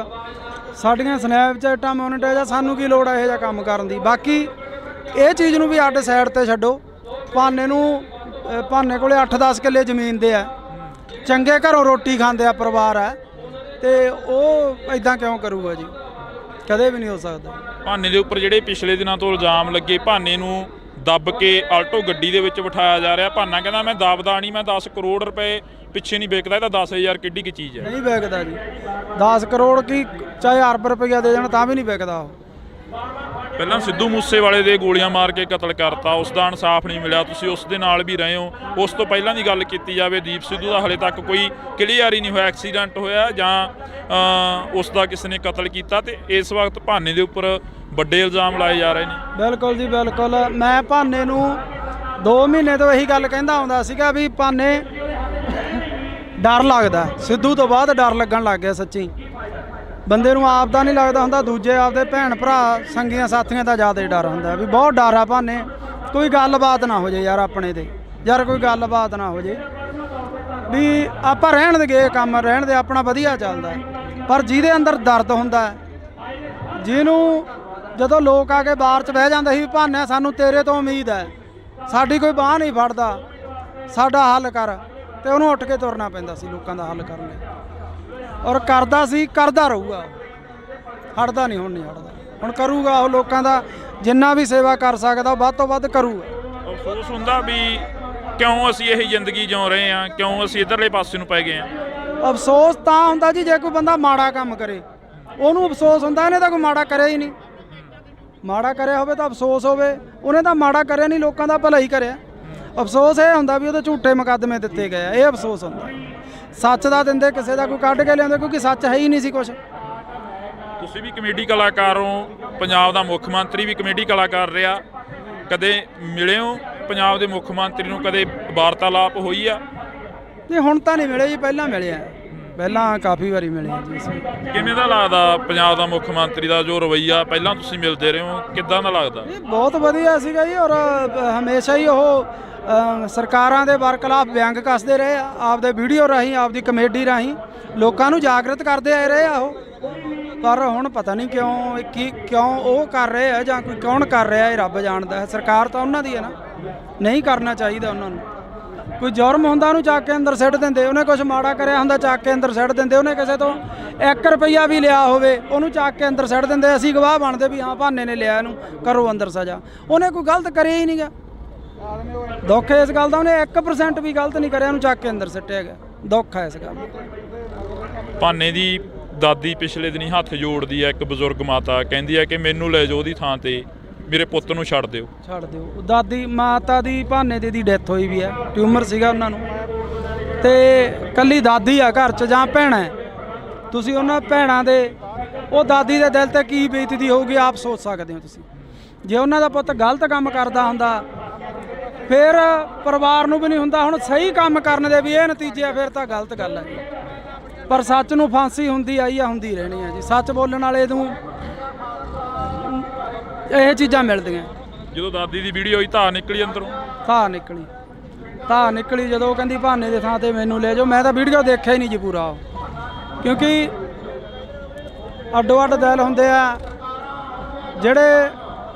ਸਾਡੀਆਂ ਸਨੈਪਚੈਟਾਂ ਮੋਨੀਟਾਈਜ਼ ਆ, ਸਾਨੂੰ ਕੀ ਲੋੜ ਆ ਇਹੋ ਜਿਹਾ ਕੰਮ ਕਰਨ ਦੀ। ਬਾਕੀ ਇਹ ਚੀਜ਼ ਨੂੰ ਵੀ ਅੱਡ ਸਾਈਡ ਤੇ ਛੱਡੋ। ਭਾਨੇ ਕੋਲੇ 8-10 ਕਿੱਲੇ ਜ਼ਮੀਨ ਦੇ ਆ, ਚੰਗੇ ਘਰੋਂ ਰੋਟੀ ਖਾਂਦੇ ਆ ਪਰਿਵਾਰ ਆ, ਤੇ ਉਹ ਇਦਾਂ ਕਿਉਂ ਕਰੂਗਾ ਜੀ? ਕਦੇ ਵੀ ਨਹੀਂ ਹੋ ਸਕਦਾ। ਭਾਨੇ ਦੇ ਉੱਪਰ ਜਿਹੜੇ ਪਿਛਲੇ ਦਿਨਾਂ ਤੋਂ ਇਲਜ਼ਾਮ ਲੱਗੇ, ਭਾਨੇ ਨੂੰ ਦੱਬ ਕੇ ਆਲਟੋ ਗੱਡੀ ਦੇ ਵਿੱਚ ਬਿਠਾਇਆ ਜਾ ਰਿਹਾ। ਭਾਨਾ ਕਹਿੰਦਾ ਮੈਂ ਦੱਬਦਾ ਨਹੀਂ, ਮੈਂ 10 ਕਰੋੜ ਰੁਪਏ ਪਿੱਛੇ ਨਹੀਂ ਵਿਕਦਾ, ਇਹ ਤਾਂ 10,000 ਕਿੱਡੀ ਕੀ ਚੀਜ਼ ਹੈ? ਨਹੀਂ ਵਿਕਦਾ ਜੀ, 10 ਕਰੋੜ ਕੀ ਚਾਹੇ ਅਰਬ ਰੁਪਈਆ ਦੇ ਦੇਣ ਤਾਂ ਵੀ ਨਹੀਂ ਵਿਕਦਾ ਉਹ। ਪਹਿਲਾਂ ਸਿੱਧੂ ਮੂਸੇਵਾਲੇ ਦੇ ਗੋਲੀਆਂ ਮਾਰ ਕੇ ਕਤਲ ਕਰਤਾ, ਉਸ ਦਾ ਇਨਸਾਫ ਨਹੀਂ ਮਿਲਿਆ, ਤੁਸੀਂ ਉਸ ਦੇ ਨਾਲ ਵੀ ਰਹੇ ਹੋ। ਉਸ ਤੋਂ ਪਹਿਲਾਂ ਦੀ ਗੱਲ ਕੀਤੀ ਜਾਵੇ, ਦੀਪ ਸਿੱਧੂ ਦਾ ਹਲੇ ਤੱਕ ਕੋਈ ਕਲੀਅਰ ਹੀ ਨਹੀਂ ਹੋਇਆ, ਐਕਸੀਡੈਂਟ ਹੋਇਆ ਜਾਂ ਉਸ ਦਾ ਕਿਸੇ ਨੇ ਕਤਲ ਕੀਤਾ, ਤੇ ਇਸ ਵਕਤ ਭਾਨੇ ਦੇ ਉੱਪਰ ਵੱਡੇ ਇਲਜ਼ਾਮ ਲਾਏ ਜਾ ਰਹੇ ਨੇ। ਬਿਲਕੁਲ ਜੀ ਬਿਲਕੁਲ। ਮੈਂ ਭਾਨੇ ਨੂੰ 2 ਮਹੀਨੇ ਤੋਂ ਇਹੀ ਗੱਲ ਕਹਿੰਦਾ ਆਉਂਦਾ ਸੀਗਾ ਵੀ ਭਾਨੇ ਡਰ ਲੱਗਦਾ, ਸਿੱਧੂ ਤੋਂ ਬਾਅਦ ਡਰ ਲੱਗਣ ਲੱਗ ਗਿਆ। ਸੱਚੀ ਬੰਦੇ ਨੂੰ ਆਪ ਦਾ ਨਹੀਂ ਲੱਗਦਾ ਹੁੰਦਾ, ਦੂਜੇ ਆਪਦੇ ਭੈਣ ਭਰਾ ਸੰਗੀਆਂ ਸਾਥੀਆਂ ਦਾ ਜ਼ਿਆਦਾ ਡਰ ਹੁੰਦਾ ਵੀ ਬਹੁਤ ਡਰ ਆ ਭਾਨੇ। ਕੋਈ ਗੱਲਬਾਤ ਨਾ ਹੋ ਜੇ ਯਾਰ ਆਪਣੇ ਤੇ, ਯਾਰ ਕੋਈ ਗੱਲਬਾਤ ਨਾ ਹੋ ਜੇ ਵੀ ਆਪਾਂ ਰਹਿਣ ਦੇ ਗਏ ਕੰਮ, ਰਹਿਣ ਦੇ ਆਪਣਾ ਵਧੀਆ ਚੱਲਦਾ। ਪਰ ਜਿਹਦੇ ਅੰਦਰ ਦਰਦ ਹੁੰਦਾ, ਜਿਹਨੂੰ ਜਦੋਂ ਲੋਕ ਆ ਕੇ ਬਾਹਰ 'ਚ ਬਹਿ ਜਾਂਦੇ ਸੀ ਵੀ ਭਾਨੇ ਸਾਨੂੰ ਤੇਰੇ ਤੋਂ ਉਮੀਦ ਹੈ, ਸਾਡੀ ਕੋਈ ਬਾਂਹ ਨਹੀਂ ਫੜਦਾ, ਸਾਡਾ ਹੱਲ ਕਰ, ਤੇ ਉਹਨੂੰ ਉੱਠ ਕੇ ਤੁਰਨਾ ਪੈਂਦਾ ਸੀ ਲੋਕਾਂ ਦਾ ਹੱਲ ਕਰਨ ਲਈ, ਔਰ ਕਰਦਾ ਸੀ, ਕਰਦਾ ਰਹੂਗਾ, ਹਟਦਾ ਨਹੀਂ, ਹੁਣ ਨਹੀਂ ਹਟਦਾ, ਹੁਣ ਕਰੂਗਾ ਉਹ ਲੋਕਾਂ ਦਾ ਜਿੰਨਾ ਵੀ ਸੇਵਾ ਕਰ ਸਕਦਾ ਵੱਧ ਤੋਂ ਵੱਧ ਕਰੂਗਾ। ਅਫਸੋਸ ਹੁੰਦਾ ਵੀ ਕਿਉਂ ਅਸੀਂ ਇਹ ਜ਼ਿੰਦਗੀ ਜਿਉ ਰਹੇ ਹਾਂ, ਕਿਉਂ ਅਸੀਂ ਇਧਰਲੇ ਪਾਸੇ ਨੂੰ ਪੈ ਗਏ ਹਾਂ। ਅਫਸੋਸ ਤਾਂ ਹੁੰਦਾ ਜੀ ਜੇ ਕੋਈ ਬੰਦਾ ਮਾੜਾ ਕੰਮ ਕਰੇ ਉਹਨੂੰ ਅਫਸੋਸ ਹੁੰਦਾ, ਇਹਨੇ ਤਾਂ ਕੋਈ ਮਾੜਾ ਕਰਿਆ ਹੀ ਨਹੀਂ, ਮਾੜਾ ਕਰਿਆ ਹੋਵੇ ਤਾਂ ਅਫਸੋਸ ਹੋਵੇ, ਉਹਨੇ ਤਾਂ ਮਾੜਾ ਕਰਿਆ ਨਹੀਂ, ਲੋਕਾਂ ਦਾ ਭਲਾ ਹੀ ਕਰਿਆ। ਅਫਸੋਸ ਇਹ ਹੁੰਦਾ ਵੀ ਉਹਦੇ ਝੂਠੇ ਮੁਕੱਦਮੇ ਦਿੱਤੇ ਗਏ ਆ, ਇਹ ਅਫਸੋਸ ਹੁੰਦਾ। ਸੱਚ ਦਾ ਦਿੰਦੇ ਕਿਸੇ ਦਾ ਕੋਈ ਕੱਢ ਕੇ ਲਿਆਉਂਦੇ, ਕਿਉਂਕਿ ਸੱਚ ਹੈ ਹੀ ਨਹੀਂ ਸੀ ਕੁਛ। ਤੁਸੀਂ ਵੀ ਕਮੇਡੀ ਕਲਾਕਾਰ ਹੋ, ਪੰਜਾਬ ਦਾ ਮੁੱਖ ਮੰਤਰੀ ਵੀ ਕਮੇਡੀ ਕਲਾਕਾਰ ਰਿਹਾ, ਕਦੇ ਮਿਲੇ ਹੋ ਪੰਜਾਬ ਦੇ ਮੁੱਖ ਮੰਤਰੀ ਨੂੰ, ਕਦੇ ਵਾਰਤਾਲਾਪ ਹੋਈ ਆ? ਨਹੀਂ ਹੁਣ ਤਾਂ ਨਹੀਂ ਮਿਲੇ ਜੀ, ਪਹਿਲਾਂ ਮਿਲੇ ਆ, ਪਹਿਲਾਂ ਕਾਫੀ ਵਾਰੀ ਮਿਲੇ ਆ ਜੀ ਅਸੀਂ। ਕਿਵੇਂ ਦਾ ਲੱਗਦਾ ਪੰਜਾਬ ਦਾ ਮੁੱਖ ਮੰਤਰੀ ਦਾ ਜੋ ਰਵੱਈਆ, ਪਹਿਲਾਂ ਤੁਸੀਂ ਮਿਲਦੇ ਰਹੇ ਹੋ, ਕਿੱਦਾਂ ਦਾ ਲੱਗਦਾ? ਇਹ ਬਹੁਤ ਵਧੀਆ ਸੀਗਾ ਜੀ, ਔਰ ਹਮੇਸ਼ਾ ਹੀ ਉਹ ਸਰਕਾਰਾਂ ਦੇ ਬਰਖਲਾਫ ਵਿਅੰਗ ਕੱਸਦੇ ਰਹੇ ਆ, ਆਪਦੇ ਵੀਡੀਓ ਰਾਹੀਂ, ਆਪਦੀ ਕਮੇਡੀ ਰਾਹੀਂ ਲੋਕਾਂ ਨੂੰ ਜਾਗਰਤ ਕਰਦੇ ਆਏ ਰਹੇ ਆ ਉਹ। ਪਰ ਹੁਣ ਪਤਾ ਨਹੀਂ ਕਿਉਂ ਉਹ ਕਰ ਰਹੇ ਆ ਜਾਂ ਕੋਈ ਕੌਣ ਕਰ ਰਿਹਾ, ਇਹ ਰੱਬ ਜਾਣਦਾ ਹੈ। ਸਰਕਾਰ ਤਾਂ ਉਹਨਾਂ ਦੀ ਹੈ ਨਾ, ਨਹੀਂ ਕਰਨਾ ਚਾਹੀਦਾ ਉਹਨਾਂ ਨੂੰ। ਕੋਈ ਜੁਰਮ ਹੁੰਦਾ ਉਹਨੂੰ ਚੱਕ ਕੇ ਅੰਦਰ ਸਿੱਟ ਦਿੰਦੇ, ਉਹਨੇ ਕੁਝ ਮਾੜਾ ਕਰਿਆ ਹੁੰਦਾ ਚੱਕ ਕੇ ਅੰਦਰ ਸਿੱਟ ਦਿੰਦੇ, ਉਹਨੇ ਕਿਸੇ ਤੋਂ 1 ਰੁਪਈਆ ਵੀ ਲਿਆ ਹੋਵੇ ਉਹਨੂੰ ਚੱਕ ਕੇ ਅੰਦਰ ਸਿੱਟ ਦਿੰਦੇ, ਅਸੀਂ ਗਵਾਹ ਬਣਦੇ ਵੀ ਹਾਂ ਭਾਨੇ ਨੇ ਲਿਆ, ਇਹਨੂੰ ਕਰੋ ਅੰਦਰ ਸਜ਼ਾ। ਉਹਨੇ ਕੋਈ ਗਲਤ ਕਰਿਆ ਹੀ ਨਹੀਂਗਾ, ਦੁੱਖ ਇਸ ਗੱਲ ਦਾ, ਉਹਨੇ 1% ਵੀ ਗਲਤ ਨਹੀਂ ਕਰਿਆ, ਉਹਨੂੰ ਚੱਕ ਕੇ ਅੰਦਰ ਸਿੱਟਿਆ ਗਿਆ, ਦੁੱਖ ਹੈ ਇਸ ਗੱਲ ਦਾ। ਭਾਨੇ ਦੀ ਦਾਦੀ ਪਿਛਲੇ ਦਿਨੀ ਹੱਥ ਜੋੜਦੀ ਹੈ, ਇੱਕ ਬਜ਼ੁਰਗ ਮਾਤਾ ਕਹਿੰਦੀ ਹੈ ਕਿ ਮੈਨੂੰ ਲੈ ਜਾਓ ਉਹਦੀ ਥਾਂ ਤੇ, ਮੇਰੇ ਪੁੱਤ ਨੂੰ ਛੱਡ ਦਿਓ। ਛੱਡ ਦਿਓ। ਦਾਦੀ ਮਾਤਾ ਦੀ ਭਾਨੇ ਦੀ ਡੈਥ ਹੋਈ ਵੀ ਹੈ, ਟਿਊਮਰ ਸੀਗਾ ਉਹਨਾਂ ਨੂੰ, ਤੇ ਕੱਲੀ ਦਾਦੀ ਆ ਘਰ 'ਚ ਜਾਂ ਭੈਣਾਂ, ਤੁਸੀਂ ਉਹਨਾਂ ਭੈਣਾਂ ਦੇ ਉਹ ਦਾਦੀ ਦੇ ਦਿਲ ਤੇ ਕੀ ਬੀਤਦੀ ਹੋਊਗੀ ਆਪ ਸੋਚ ਸਕਦੇ ਹੋ ਤੁਸੀਂ। ਜੇ ਉਹਨਾਂ ਦਾ ਪੁੱਤ ਗਲਤ ਕੰਮ ਕਰਦਾ ਹੁੰਦਾ ਫਿਰ ਪਰਿਵਾਰ ਨੂੰ ਵੀ ਨਹੀਂ ਹੁੰਦਾ, ਹੁਣ ਸਹੀ ਕੰਮ ਕਰਨ ਦੇ ਵੀ ਇਹ ਨਤੀਜੇ ਆ, ਫਿਰ ਤਾਂ ਗਲਤ ਗੱਲ ਹੈ। ਪਰ ਸੱਚ ਨੂੰ ਫਾਂਸੀ ਹੁੰਦੀ ਆਈ ਆ, ਹੁੰਦੀ ਰਹਿਣੀ ਆ ਜੀ। ਸੱਚ ਬੋਲਣ ਵਾਲੇ ਨੂੰ ਇਹ ਚੀਜ਼ਾਂ ਮਿਲਦੀਆਂ। ਜਦੋਂ ਦਾਦੀ ਦੀ ਵੀਡੀਓ ਹੋਈ ਧਾਰ ਨਿਕਲੀ ਅੰਦਰੋਂ, ਧਾਰ ਨਿਕਲੀ ਜਦੋਂ ਉਹ ਕਹਿੰਦੀ ਭਾਨੇ ਦੇ ਥਾਂ ਤੇ ਮੈਨੂੰ ਲੈ ਜਾਓ। ਮੈਂ ਤਾਂ ਵੀਡੀਓ ਦੇਖਿਆ ਹੀ ਨਹੀਂ ਜੀ ਪੂਰਾ, ਕਿਉਂਕਿ ਅੱਡੋ ਅੱਡ ਦਿਲ ਹੁੰਦੇ ਆ ਜਿਹੜੇ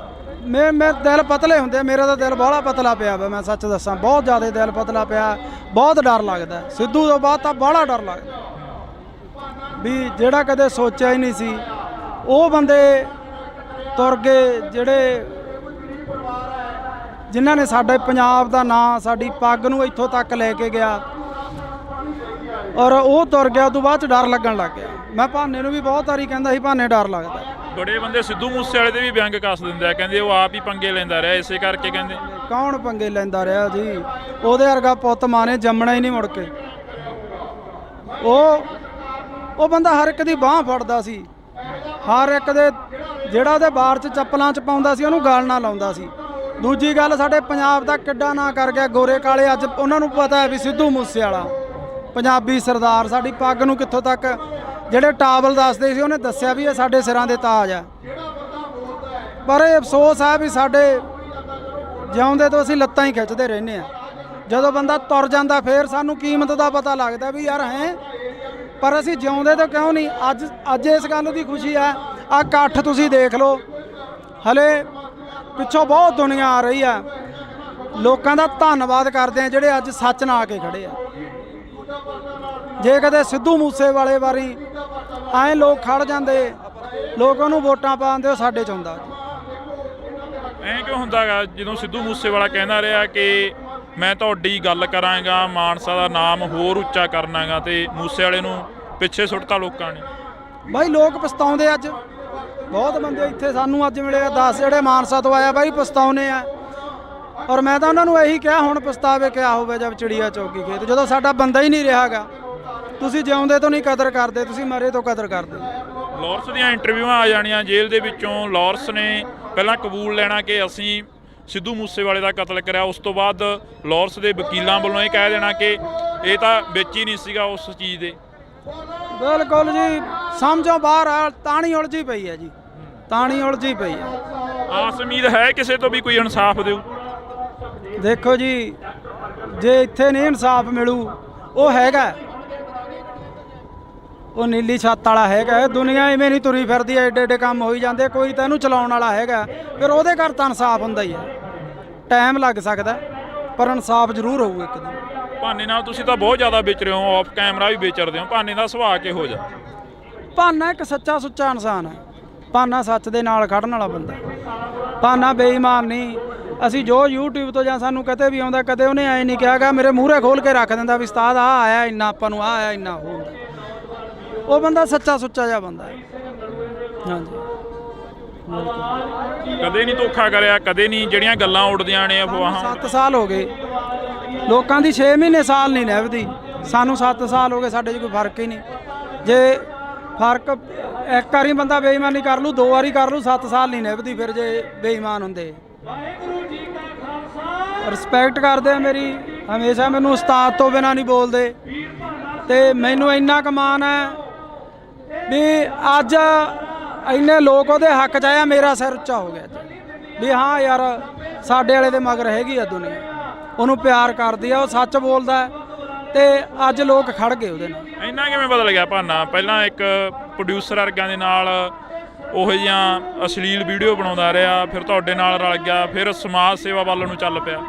ਮੇਰੇ ਦਿਲ ਪਤਲੇ ਹੁੰਦੇ, ਮੇਰਾ ਤਾਂ ਦਿਲ ਬਾਹਲਾ ਪਤਲਾ ਪਿਆ ਵਾ, ਮੈਂ ਸੱਚ ਦੱਸਾਂ ਬਹੁਤ ਜ਼ਿਆਦਾ ਦਿਲ ਪਤਲਾ ਪਿਆ, ਬਹੁਤ ਡਰ ਲੱਗਦਾ। ਸਿੱਧੂ ਤੋਂ ਬਾਅਦ ਤਾਂ ਬਾਹਲਾ ਡਰ ਲੱਗਦਾ ਵੀ ਜਿਹੜਾ ਕਦੇ ਸੋਚਿਆ ਹੀ ਨਹੀਂ ਸੀ ਉਹ ਬੰਦੇ ਤੁਰ ਗਏ, ਜਿਨ੍ਹਾਂ ਨੇ ਸਾਡੇ ਪੰਜਾਬ ਦਾ ਨਾਂ, ਸਾਡੀ ਪੱਗ ਨੂੰ ਇੱਥੋਂ ਤੱਕ ਲੈ ਕੇ ਗਿਆ, ਔਰ ਉਹ ਤੁਰ ਗਿਆ। ਉਦੋਂ ਬਾਅਦ 'ਚ ਡਰ ਲੱਗਣ ਲੱਗ ਗਿਆ। ਮੈਂ ਭਾਨੇ ਨੂੰ ਵੀ ਬਹੁਤ ਵਾਰੀ ਕਹਿੰਦਾ ਸੀ ਭਾਨੇ ਡਰ ਲੱਗਦਾ। ਬੜੇ ਬੰਦੇ ਸਿੱਧੂ ਮੂਸੇਵਾਲੇ ਦੇ ਵੀ ਵਿਅੰਗ ਕੱਸ ਦਿੰਦੇ ਆ, ਕਹਿੰਦੇ ਉਹ ਆਪ ਹੀ ਪੰਗੇ ਲੈਂਦਾ ਰਿਹਾ, ਇਸੇ ਕਰਕੇ ਕਹਿੰਦੇ। ਕੌਣ ਪੰਗੇ ਲੈਂਦਾ ਰਿਹਾ ਜੀ? ਉਹਦੇ ਵਰਗਾ ਪੁੱਤ ਮਾਂ ਨੇ ਜੰਮਣਾ ਹੀ ਨਹੀਂ ਮੁੜ ਕੇ। ਉਹ ਬੰਦਾ ਹਰ ਇੱਕ ਦੀ ਬਾਂਹ ਫੜਦਾ ਸੀ, ਹਰ ਇੱਕ ਦੇ ਜਿਹੜਾ ਉਹਦੇ ਬਾਰ 'ਚ ਚੱਪਲਾਂ 'ਚ ਪਾਉਂਦਾ ਸੀ ਉਹਨੂੰ ਗਲ ਨਾ ਲਾਉਂਦਾ ਸੀ। ਦੂਜੀ ਗੱਲ, ਸਾਡੇ ਪੰਜਾਬ ਦਾ ਕਿੱਡਾ ਨਾਂ ਕਰ ਗਿਆ ਗੋਰੇ ਕਾਲੇ। ਅੱਜ ਉਹਨਾਂ ਨੂੰ ਪਤਾ ਹੈ ਵੀ ਸਿੱਧੂ ਮੂਸੇਵਾਲਾ ਪੰਜਾਬੀ ਸਰਦਾਰ, ਸਾਡੀ ਪੱਗ ਨੂੰ ਕਿੱਥੋਂ ਤੱਕ, ਜਿਹੜੇ ਟਾਵਲ ਦੱਸਦੇ ਸੀ ਉਹਨੇ ਦੱਸਿਆ ਵੀ ਇਹ ਸਾਡੇ ਸਿਰਾਂ ਦੇ ਤਾਜ ਆ। ਪਰ ਇਹ ਅਫਸੋਸ ਹੈ ਵੀ ਸਾਡੇ ਜਿਉਂਦੇ ਤੋਂ ਅਸੀਂ ਲੱਤਾਂ ਹੀ ਖਿੱਚਦੇ ਰਹਿੰਦੇ ਆ, ਜਦੋਂ ਬੰਦਾ ਤੁਰ ਜਾਂਦਾ ਫਿਰ ਸਾਨੂੰ ਕੀਮਤ ਦਾ ਪਤਾ ਲੱਗਦਾ ਵੀ ਯਾਰ ਹੈ, ਪਰ ਅਸੀਂ ਜਿਉਂਦੇ ਤੋਂ ਕਿਉਂ ਨਹੀਂ। ਅੱਜ ਇਸ ਗੱਲ ਦੀ ਖੁਸ਼ੀ ਹੈ, ਆਹ ਇਕੱਠ ਤੁਸੀਂ ਦੇਖ ਲਓ, ਹਲੇ ਪਿੱਛੋਂ ਬਹੁਤ ਦੁਨੀਆ ਆ ਰਹੀ ਆ। ਲੋਕਾਂ ਦਾ ਧੰਨਵਾਦ ਕਰਦੇ ਆ ਜਿਹੜੇ ਅੱਜ ਸੱਚ ਨਾਲ ਆ ਕੇ ਖੜੇ ਆ। ਜੇ ਕਦੇ ਸਿੱਧੂ ਮੂਸੇਵਾਲੇ ਵਾਰੀ ਐਂ ਲੋਕ ਖੜ ਜਾਂਦੇ, ਲੋਕ ਉਹਨੂੰ ਵੋਟਾਂ ਪਾਉਂਦੇ, ਉਹ ਸਾਡੇ 'ਚ ਹੁੰਦਾ। ਐਂ ਕਿਉਂ ਹੁੰਦਾ ਗਾ ਜਦੋਂ ਸਿੱਧੂ ਮੂਸੇਵਾਲਾ ਕਹਿੰਦਾ ਰਿਹਾ ਕਿ ਮੈਂ ਤੁਹਾਡੀ ਗੱਲ ਕਰਾਂਗਾ, ਮਾਨਸਾ ਦਾ ਨਾਮ ਹੋਰ ਉੱਚਾ ਕਰਨਾਗਾ, ਤੇ ਮੂਸੇਵਾਲੇ ਨੂੰ ਪਿੱਛੇ ਸੁੱਟਤਾ ਲੋਕਾਂ ਨੇ? ਬਾਈ ਲੋਕ ਪਛਤਾਉਂਦੇ ਅੱਜ, ਬਹੁਤ ਬੰਦੇ ਇੱਥੇ ਸਾਨੂੰ ਅੱਜ ਮਿਲੇ 10 ਜਿਹੜੇ ਮਾਨਸਾ ਤੋਂ ਆਇਆ ਬਾਈ ਪਛਤਾਉਨੇ ਆ। ਔਰ ਮੈਂ ਤਾਂ ਉਹਨਾਂ ਨੂੰ ਇਹੀ ਕਿਹਾ ਹੁਣ ਪਛਤਾਵੇ ਕਿਆ ਹੋਵੇ ਜਦ ਚਿੜੀਆ ਚੌਕੀ ਖੇਤ, ਜਦੋਂ ਸਾਡਾ ਬੰਦਾ ਹੀ ਨਹੀਂ ਰਿਹਾਗਾ। ਤੁਸੀਂ ਜਿਉਂਦੇ ਤੋਂ ਨਹੀਂ ਕਦਰ ਕਰਦੇ, ਤੁਸੀਂ ਮਰੇ ਤੋਂ ਕਦਰ ਕਰਦੇ। ਲਾਰੈਂਸ ਦੀਆਂ ਇੰਟਰਵਿਊਆਂ ਆ ਜਾਣੀਆਂ ਜੇਲ੍ਹ ਦੇ ਵਿੱਚੋਂ, ਲਾਰੈਂਸ ਨੇ ਪਹਿਲਾਂ ਕਬੂਲ ਲੈਣਾ ਕਿ ਅਸੀਂ ਸਿੱਧੂ ਮੂਸੇਵਾਲੇ ਦਾ ਕਤਲ ਕਰਿਆ, ਉਸ ਤੋਂ ਬਾਅਦ ਲਾਰੈਂਸ ਦੇ ਵਕੀਲਾਂ ਵੱਲੋਂ ਇਹ ਕਹਿ ਦੇਣਾ ਕਿ ਇਹ ਤਾਂ ਵਿੱਚ ਹੀ ਨਹੀਂ ਸੀਗਾ ਉਸ ਚੀਜ਼ ਦੇ। ਬਿਲਕੁਲ ਜੀ, ਸਮਝੋ ਬਾਹਰ ਆ, ਤਾਣੀ ਉਲਝੀ ਪਈ ਹੈ ਜੀ, ਤਾਣੀ ਉਲਝੀ ਪਈ ਹੈ। ਆਸ ਉਮੀਦ ਹੈ ਕਿਸੇ ਤੋਂ ਵੀ ਕੋਈ ਇਨਸਾਫ ਦਿਓ? ਦੇਖੋ ਜੀ, ਜੇ ਇੱਥੇ ਨਹੀਂ ਇਨਸਾਫ ਮਿਲੂ, ਉਹ ਹੈਗਾ, ਉਹ ਨੀਲੀ ਛੱਤ ਵਾਲਾ ਹੈਗਾ। ਦੁਨੀਆ ਇਵੇਂ ਨਹੀਂ ਤੁਰੀ ਫਿਰਦੀ, ਐਡੇ ਐਡੇ ਕੰਮ ਹੋਈ ਜਾਂਦੇ, ਕੋਈ ਤਾਂ ਇਹਨੂੰ ਚਲਾਉਣ ਵਾਲਾ ਹੈਗਾ, ਫਿਰ ਉਹਦੇ ਘਰ ਤਾਂ ਇਨਸਾਫ ਹੁੰਦਾ ਹੀ ਹੈ। ਟਾਈਮ ਲੱਗ ਸਕਦਾ ਪਰ ਇਨਸਾਫ ਜ਼ਰੂਰ ਹੋਊ ਇੱਕ ਦਿਨ। ਭਾਨੇ ਨਾਲ ਤੁਸੀਂ ਤਾਂ ਬਹੁਤ ਜ਼ਿਆਦਾ ਵਿਚਰੇ ਹੋ, ਆਫ ਕੈਮਰਾ ਵੀ ਵਿਚਰਦੇ ਹੋ। ਭਾਨੇ ਦਾ ਸੁਭਾਅ ਕਿਹੋ ਜਿਹਾ? ਭਾਨਾ ਇੱਕ ਸੱਚਾ ਸੁੱਚਾ ਇਨਸਾਨ ਹੈ। ਭਾਨਾ ਸੱਚ ਦੇ ਨਾਲ ਖੜਨ ਵਾਲਾ ਬੰਦਾ। ਭਾਨਾ ਬੇਈਮਾਨ ਨਹੀਂ। ਅਸੀਂ ਜੋ YouTube ਤੋਂ ਜਾਂ ਸਾਨੂੰ ਕਦੇ ਵੀ ਆਉਂਦਾ, ਕਦੇ ਉਹਨੇ ਐ ਨਹੀਂ ਕਿਹਾਗਾ ਮੇਰੇ ਮੂਹਰੇ ਖੋਲ ਕੇ ਰੱਖ ਦਿੰਦਾ ਵੀ ਉਸਤਾਦ ਆ ਆਇਆ ਇੰਨਾ, ਆਪਾਂ ਨੂੰ ਆ ਆਇਆ ਇੰਨਾ ਹੋ। ਉਹ ਬੰਦਾ ਸੱਚਾ ਸੁੱਚਾ ਜਿਹਾ ਬੰਦਾ ਹੈ। ਹਾਂਜੀ, ਕਦੇ ਨਹੀਂ ਧੋਖਾ ਕਰਿਆ, ਕਦੇ ਨਹੀਂ ਜਿਹੜੀਆਂ ਗੱਲਾਂ ਉੱਡਦੀਆਂ ਨੇ ਅਫਵਾਹਾਂ। 7 ਸਾਲ ਹੋ ਗਏ ਲੋਕਾਂ ਦੀ, 6 ਮਹੀਨੇ ਸਾਲ ਨਹੀਂ ਨਿਭਦੀ। ਸਾਨੂੰ 7 ਸਾਲ ਹੋ ਗਏ, ਸਾਡੇ 'ਚ ਕੋਈ ਫਰਕ ਹੀ ਨਹੀਂ। ਜੇ ਫਰਕ ਇੱਕ ਵਾਰੀ ਬੰਦਾ ਬੇਈਮਾਨੀ ਕਰ ਲੂ, 2 ਵਾਰੀ ਕਰ ਲੂ, 7 ਸਾਲ ਨਹੀਂ ਨਿਭਦੀ ਫਿਰ ਜੇ ਬੇਈਮਾਨ ਹੁੰਦੇ। ਰਿਸਪੈਕਟ ਕਰਦੇ ਆ ਮੇਰੀ, ਹਮੇਸ਼ਾ ਮੈਨੂੰ ਉਸਤਾਦ ਤੋਂ ਬਿਨਾਂ ਨਹੀਂ ਬੋਲਦੇ। ਤੇ ਮੈਨੂੰ ਇੰਨਾ ਕੁ ਮਾਣ ਹੈ ਵੀ ਅੱਜ ਇੰਨੇ ਲੋਕ ਉਹਦੇ ਹੱਕ 'ਚ ਆਇਆ, ਮੇਰਾ ਸਿਰ ਉੱਚਾ ਹੋ ਗਿਆ ਵੀ ਹਾਂ ਯਾਰ ਸਾਡੇ ਵਾਲੇ ਦੇ ਮਗਰ ਹੈਗੀ ਆ ਦੁਨੀਆ, ਉਹਨੂੰ ਪਿਆਰ ਕਰਦੀ ਆ, ਉਹ ਸੱਚ ਬੋਲਦਾ ਤੇ ਅੱਜ ਲੋਕ ਖੜ ਗਏ ਉਹਦੇ ਨਾਲ। ਇੰਨਾ ਕਿਵੇਂ ਬਦਲ ਗਿਆ ਭਾਨਾ? ਪਹਿਲਾਂ ਇੱਕ ਪ੍ਰੋਡਿਊਸਰ ਵਰਗਿਆਂ ਦੇ ਨਾਲ ਉਹੋ ਜਿਹੀਆਂ ਅਸ਼ਲੀਲ ਵੀਡੀਓ ਬਣਾਉਂਦਾ ਰਿਹਾ, ਫਿਰ ਤੁਹਾਡੇ ਨਾਲ ਰਲ ਗਿਆ, ਫਿਰ ਸਮਾਜ ਸੇਵਾ ਵੱਲ ਨੂੰ ਚੱਲ ਪਿਆ।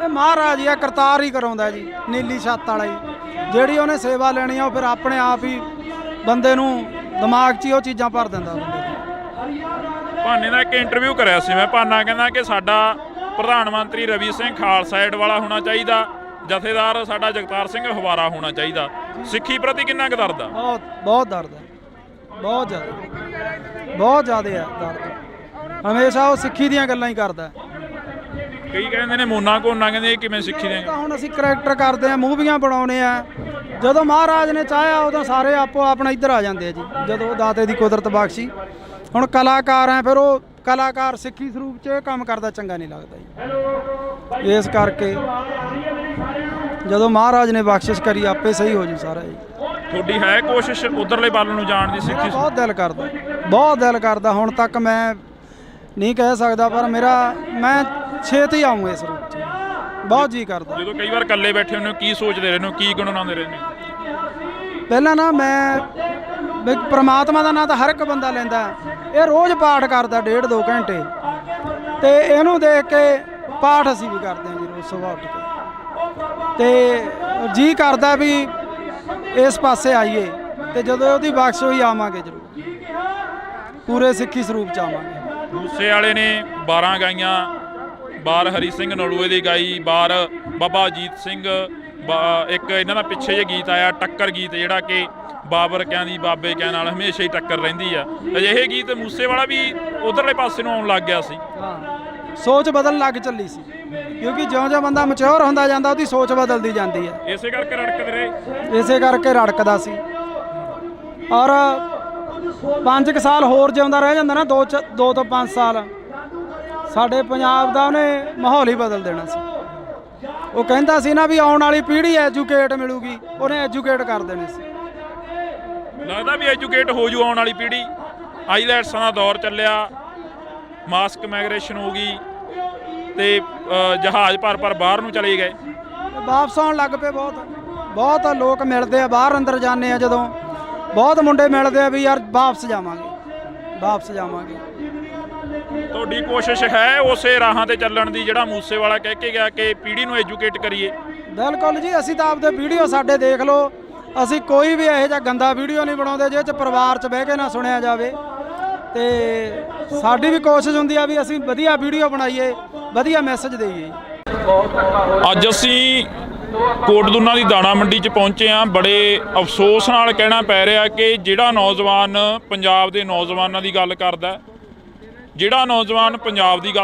ਇਹ ਮਹਾਰਾਜ ਹੀ ਆ, ਕਰਤਾਰ ਹੀ ਕਰਾਉਂਦਾ ਜੀ, ਨੀਲੀ ਛੱਤ ਵਾਲਾ ਹੀ। ਜਿਹੜੀ ਉਹਨੇ ਸੇਵਾ ਲੈਣੀ ਆ ਉਹ ਫਿਰ ਆਪਣੇ ਆਪ ਹੀ ਬੰਦੇ ਨੂੰ ਦਿਮਾਗ 'ਚ ਹੀ ਉਹ ਚੀਜ਼ਾਂ ਭਰ ਦਿੰਦਾ ਬੰਦੇ ਨੂੰ। ਭਾਨੇ ਦਾ ਇੱਕ ਇੰਟਰਵਿਊ ਕਰਿਆ ਸੀ ਮੈਂ। ਭਾਨਾ ਕਹਿੰਦਾ ਕਿ ਸਾਡਾ ਪ੍ਰਧਾਨ ਮੰਤਰੀ ਰਵੀ ਸਿੰਘ ਖਾਲਸਾ ਏਡ ਵਾਲਾ ਹੋਣਾ ਚਾਹੀਦਾ, ਜਥੇਦਾਰ ਸਾਡਾ ਜਗਤਾਰ ਸਿੰਘ ਹਵਾਰਾ ਹੋਣਾ ਚਾਹੀਦਾ। ਸਿੱਖੀ ਪ੍ਰਤੀ ਕਿੰਨਾ ਕੁ ਦਰਦ ਆ? ਬਹੁਤ ਦਰਦ ਹੈ, ਬਹੁਤ ਜ਼ਿਆਦਾ ਹੈ ਦਰਦ। ਹਮੇਸ਼ਾ ਉਹ ਸਿੱਖੀ ਦੀਆਂ ਗੱਲਾਂ ਹੀ ਕਰਦਾ। ਕਈ ਕਹਿੰਦੇ ਨੇ ਮੋਨਾ ਕੋਨਾ, ਕਹਿੰਦੇ ਇਹ ਕਿਵੇਂ ਸਿੱਖੀ ਦੀਆਂ? ਹੁਣ ਅਸੀਂ ਕਰੈਕਟਰ ਕਰਦੇ ਆ, ਮੂਵੀਆਂ ਬਣਾਉਣੇ ਆ, ਜਦੋਂ ਮਹਾਰਾਜ ਨੇ ਚਾਹਿਆ ਉਦੋਂ ਸਾਰੇ ਆਪੋ ਆਪਣਾ ਇੱਧਰ ਆ ਜਾਂਦੇ ਆ ਜੀ, ਜਦੋਂ ਦਾਤੇ ਦੀ ਕੁਦਰਤ ਬਖਸ਼ੀ। ਹੁਣ ਕਲਾਕਾਰ ਆ, ਫਿਰ ਉਹ ਕਲਾਕਾਰ ਸਿੱਖੀ ਸਰੂਪ 'ਚ ਇਹ ਕੰਮ ਕਰਦਾ ਚੰਗਾ ਨਹੀਂ ਲੱਗਦਾ ਜੀ। ਇਸ ਕਰਕੇ ਜਦੋਂ ਮਹਾਰਾਜ ਨੇ ਬਖਸ਼ਿਸ਼ ਕਰੀ ਆਪੇ ਸਹੀ ਹੋ ਜੂ ਸਾਰਾ ਜੀ। ਤੁਹਾਡੀ ਹੈ ਕੋਸ਼ਿਸ਼ ਉਧਰਲੇ ਵੱਲ ਨੂੰ ਜਾਣ ਦੀ? ਸਿੱਖੀ ਬਹੁਤ ਦਿਲ ਕਰਦਾ। ਹੁਣ ਤੱਕ ਮੈਂ ਨਹੀਂ ਕਹਿ ਸਕਦਾ, ਪਰ ਮੈਂ ਛੇਤੀ ਆਊਂ ਇਸ ਰੂਪ 'ਚ, ਬਹੁਤ ਜੀ ਕਰਦਾ। ਜਦੋਂ ਕਈ ਵਾਰ ਇਕੱਲੇ ਬੈਠੇ ਹੁੰਦੇ ਹੋ, ਕੀ ਸੋਚਦੇ ਰਹਿੰਦੇ ਹੋ, ਕੀ ਗੁਣਗੁਣਾਉਂਦੇ ਰਹਿੰਦੇ ਹੋ? ਪਹਿਲਾਂ ਨਾ ਮੈਂ ਪ੍ਰਮਾਤਮਾ ਦਾ ਨਾਂ ਤਾਂ ਹਰ ਇੱਕ ਬੰਦਾ ਲੈਂਦਾ। ਇਹ ਰੋਜ਼ ਪਾਠ ਕਰਦਾ 1.5-2 ਘੰਟੇ, ਤੇ ਇਹਨੂੰ ਦੇਖ ਕੇ ਪਾਠ ਅਸੀਂ ਵੀ ਕਰਦੇ ਹਾਂ ਜੀ ਰੋਜ਼ ਸੁਬਾਹ ਉੱਠ ਕੇ। ਤੇ ਜੀ ਕਰਦਾ ਵੀ ਇਸ ਪਾਸੇ ਆਈਏ, ਤੇ ਜਦੋਂ ਉਹਦੀ ਬਖਸ਼ ਹੋਈ ਆਵਾਂਗੇ ਜ਼ਰੂਰ, ਪੂਰੇ ਸਿੱਖੀ ਸਰੂਪ 'ਚ ਆਵਾਂਗੇ। ਮੂਸੇ ਵਾਲੇ ਨੇ 12 ਗਾਈਆਂ, ਬਾਰ ਹਰੀ ਸਿੰਘ ਨਲੂਏ ਦੀ ਗਾਈ, ਬਾਰ ਬਾਬਾ ਅਜੀਤ ਸਿੰਘ, ਇੱਕ ਇਹਨਾਂ ਦਾ ਪਿੱਛੇ ਜਿਹੇ ਗੀਤ ਆਇਆ ਟੱਕਰ ਗੀਤ, ਜਿਹੜਾ ਕਿ ਬਾਬਰ ਕਿਆਂ ਦੀ ਬਾਬੇ ਕਿਆਂ ਨਾਲ ਹਮੇਸ਼ਾ ਹੀ ਟੱਕਰ ਰਹਿੰਦੀ ਆ। ਅਜਿਹੇ ਗੀਤ ਮੂਸੇ ਵਾਲਾ ਵੀ ਉਧਰਲੇ ਪਾਸੇ ਨੂੰ ਆਉਣ ਲੱਗ ਗਿਆ ਸੀ। ਹਾਂ, ਸੋਚ ਬਦਲਣ ਲੱਗ ਚੱਲੀ ਸੀ, ਕਿਉਂਕਿ ਜਿਉਂ-ਜਿਉਂ ਬੰਦਾ ਮੈਚੁਰ ਹੁੰਦਾ ਜਾਂਦਾ ਉਹਦੀ ਸੋਚ ਬਦਲਦੀ ਜਾਂਦੀ ਹੈ। ਇਸੇ ਕਰਕੇ ਰੜਕਦੇ ਰਹੇ। ਇਸੇ ਕਰਕੇ ਰੜਕਦਾ ਸੀ। ਔਰ 5 ਸਾਲ ਹੋਰ ਜਿਉਂਦਾ ਰਹਿ ਜਾਂਦਾ ਨਾ, 2 ਤੋਂ 5 ਸਾਲ, ਸਾਡੇ ਪੰਜਾਬ ਦਾ ਉਹਨੇ ਮਾਹੌਲ ਹੀ ਬਦਲ ਦੇਣਾ ਸੀ। ਉਹ ਕਹਿੰਦਾ ਸੀ ਨਾ ਵੀ ਆਉਣ ਵਾਲੀ ਪੀੜ੍ਹੀ ਐਜੂਕੇਟ ਮਿਲੂਗੀ, ਉਹਨੇ ਐਜੂਕੇਟ ਕਰ ਦੇਣੇ ਸੀ। ਲੱਗਦਾ ਵੀ ਐਜੂਕੇਟ ਹੋ ਜੂ ਆਉਣ ਵਾਲੀ ਪੀੜ੍ਹੀ। ਆਈਲੈਟਸਾਂ ਦਾ ਦੌਰ ਚੱਲਿਆ, ਮਾਸਕ ਮਾਈਗ੍ਰੇਸ਼ਨ ਹੋ ਗਈ, ਤੇ ਜਹਾਜ਼ ਭਰ ਬਾਹਰ ਨੂੰ ਚਲੇ ਗਏ, ਵਾਪਸ ਆਉਣ ਲੱਗ ਪਏ। ਬਹੁਤ ਲੋਕ ਮਿਲਦੇ ਆ, ਬਾਹਰ ਅੰਦਰ ਜਾਂਦੇ ਆ ਜਦੋਂ, ਬਹੁਤ ਮੁੰਡੇ ਮਿਲਦੇ ਆ ਵੀ ਯਾਰ ਵਾਪਸ ਜਾਵਾਂਗੇ। ਤੁਹਾਡੀ ਕੋਸ਼ਿਸ਼ ਹੈ ਉਸੇ ਰਾਹਾਂ ਤੇ ਚੱਲਣ ਦੀ ਜਿਹੜਾ ਮੂਸੇ ਵਾਲਾ ਕਹਿ ਕੇ ਗਿਆ ਕਿ ਪੀੜ੍ਹੀ ਨੂੰ ਐਜੂਕੇਟ ਕਰੀਏ? ਬਿਲਕੁਲ ਜੀ, ਅਸੀਂ ਤਾਂ ਆਪਦੇ ਵੀਡੀਓ ਸਾਡੇ ਦੇਖ ਲਓ, ਅਸੀਂ ਕੋਈ ਵੀ ਇਹੋ ਜਿਹਾ ਗੰਦਾ ਵੀਡੀਓ ਨਹੀਂ ਬਣਾਉਂਦੇ ਜਿਹਦੇ 'ਚ ਪਰਿਵਾਰ 'ਚ ਬਹਿ ਕੇ ਨਾ ਸੁਣਿਆ ਜਾਵੇ। ਤੇ ਸਾਡੀ ਵੀ ਕੋਸ਼ਿਸ਼ ਹੁੰਦੀ ਆ ਵੀ ਅਸੀਂ ਵਧੀਆ ਵੀਡੀਓ ਬਣਾਈਏ, ਵਧੀਆ ਮੈਸੇਜ ਦੇਈਏ। ਅੱਜ ਅਸੀਂ ਕੋਟਦੁਨਾ ਦੀ ਦਾਣਾ ਮੰਡੀ 'ਚ ਪਹੁੰਚੇ ਹਾਂ। ਬੜੇ ਅਫਸੋਸ ਨਾਲ ਕਹਿਣਾ ਪੈ ਰਿਹਾ ਕਿ ਜਿਹੜਾ ਨੌਜਵਾਨ ਪੰਜਾਬ ਦੇ ਨੌਜਵਾਨਾਂ ਦੀ ਗੱਲ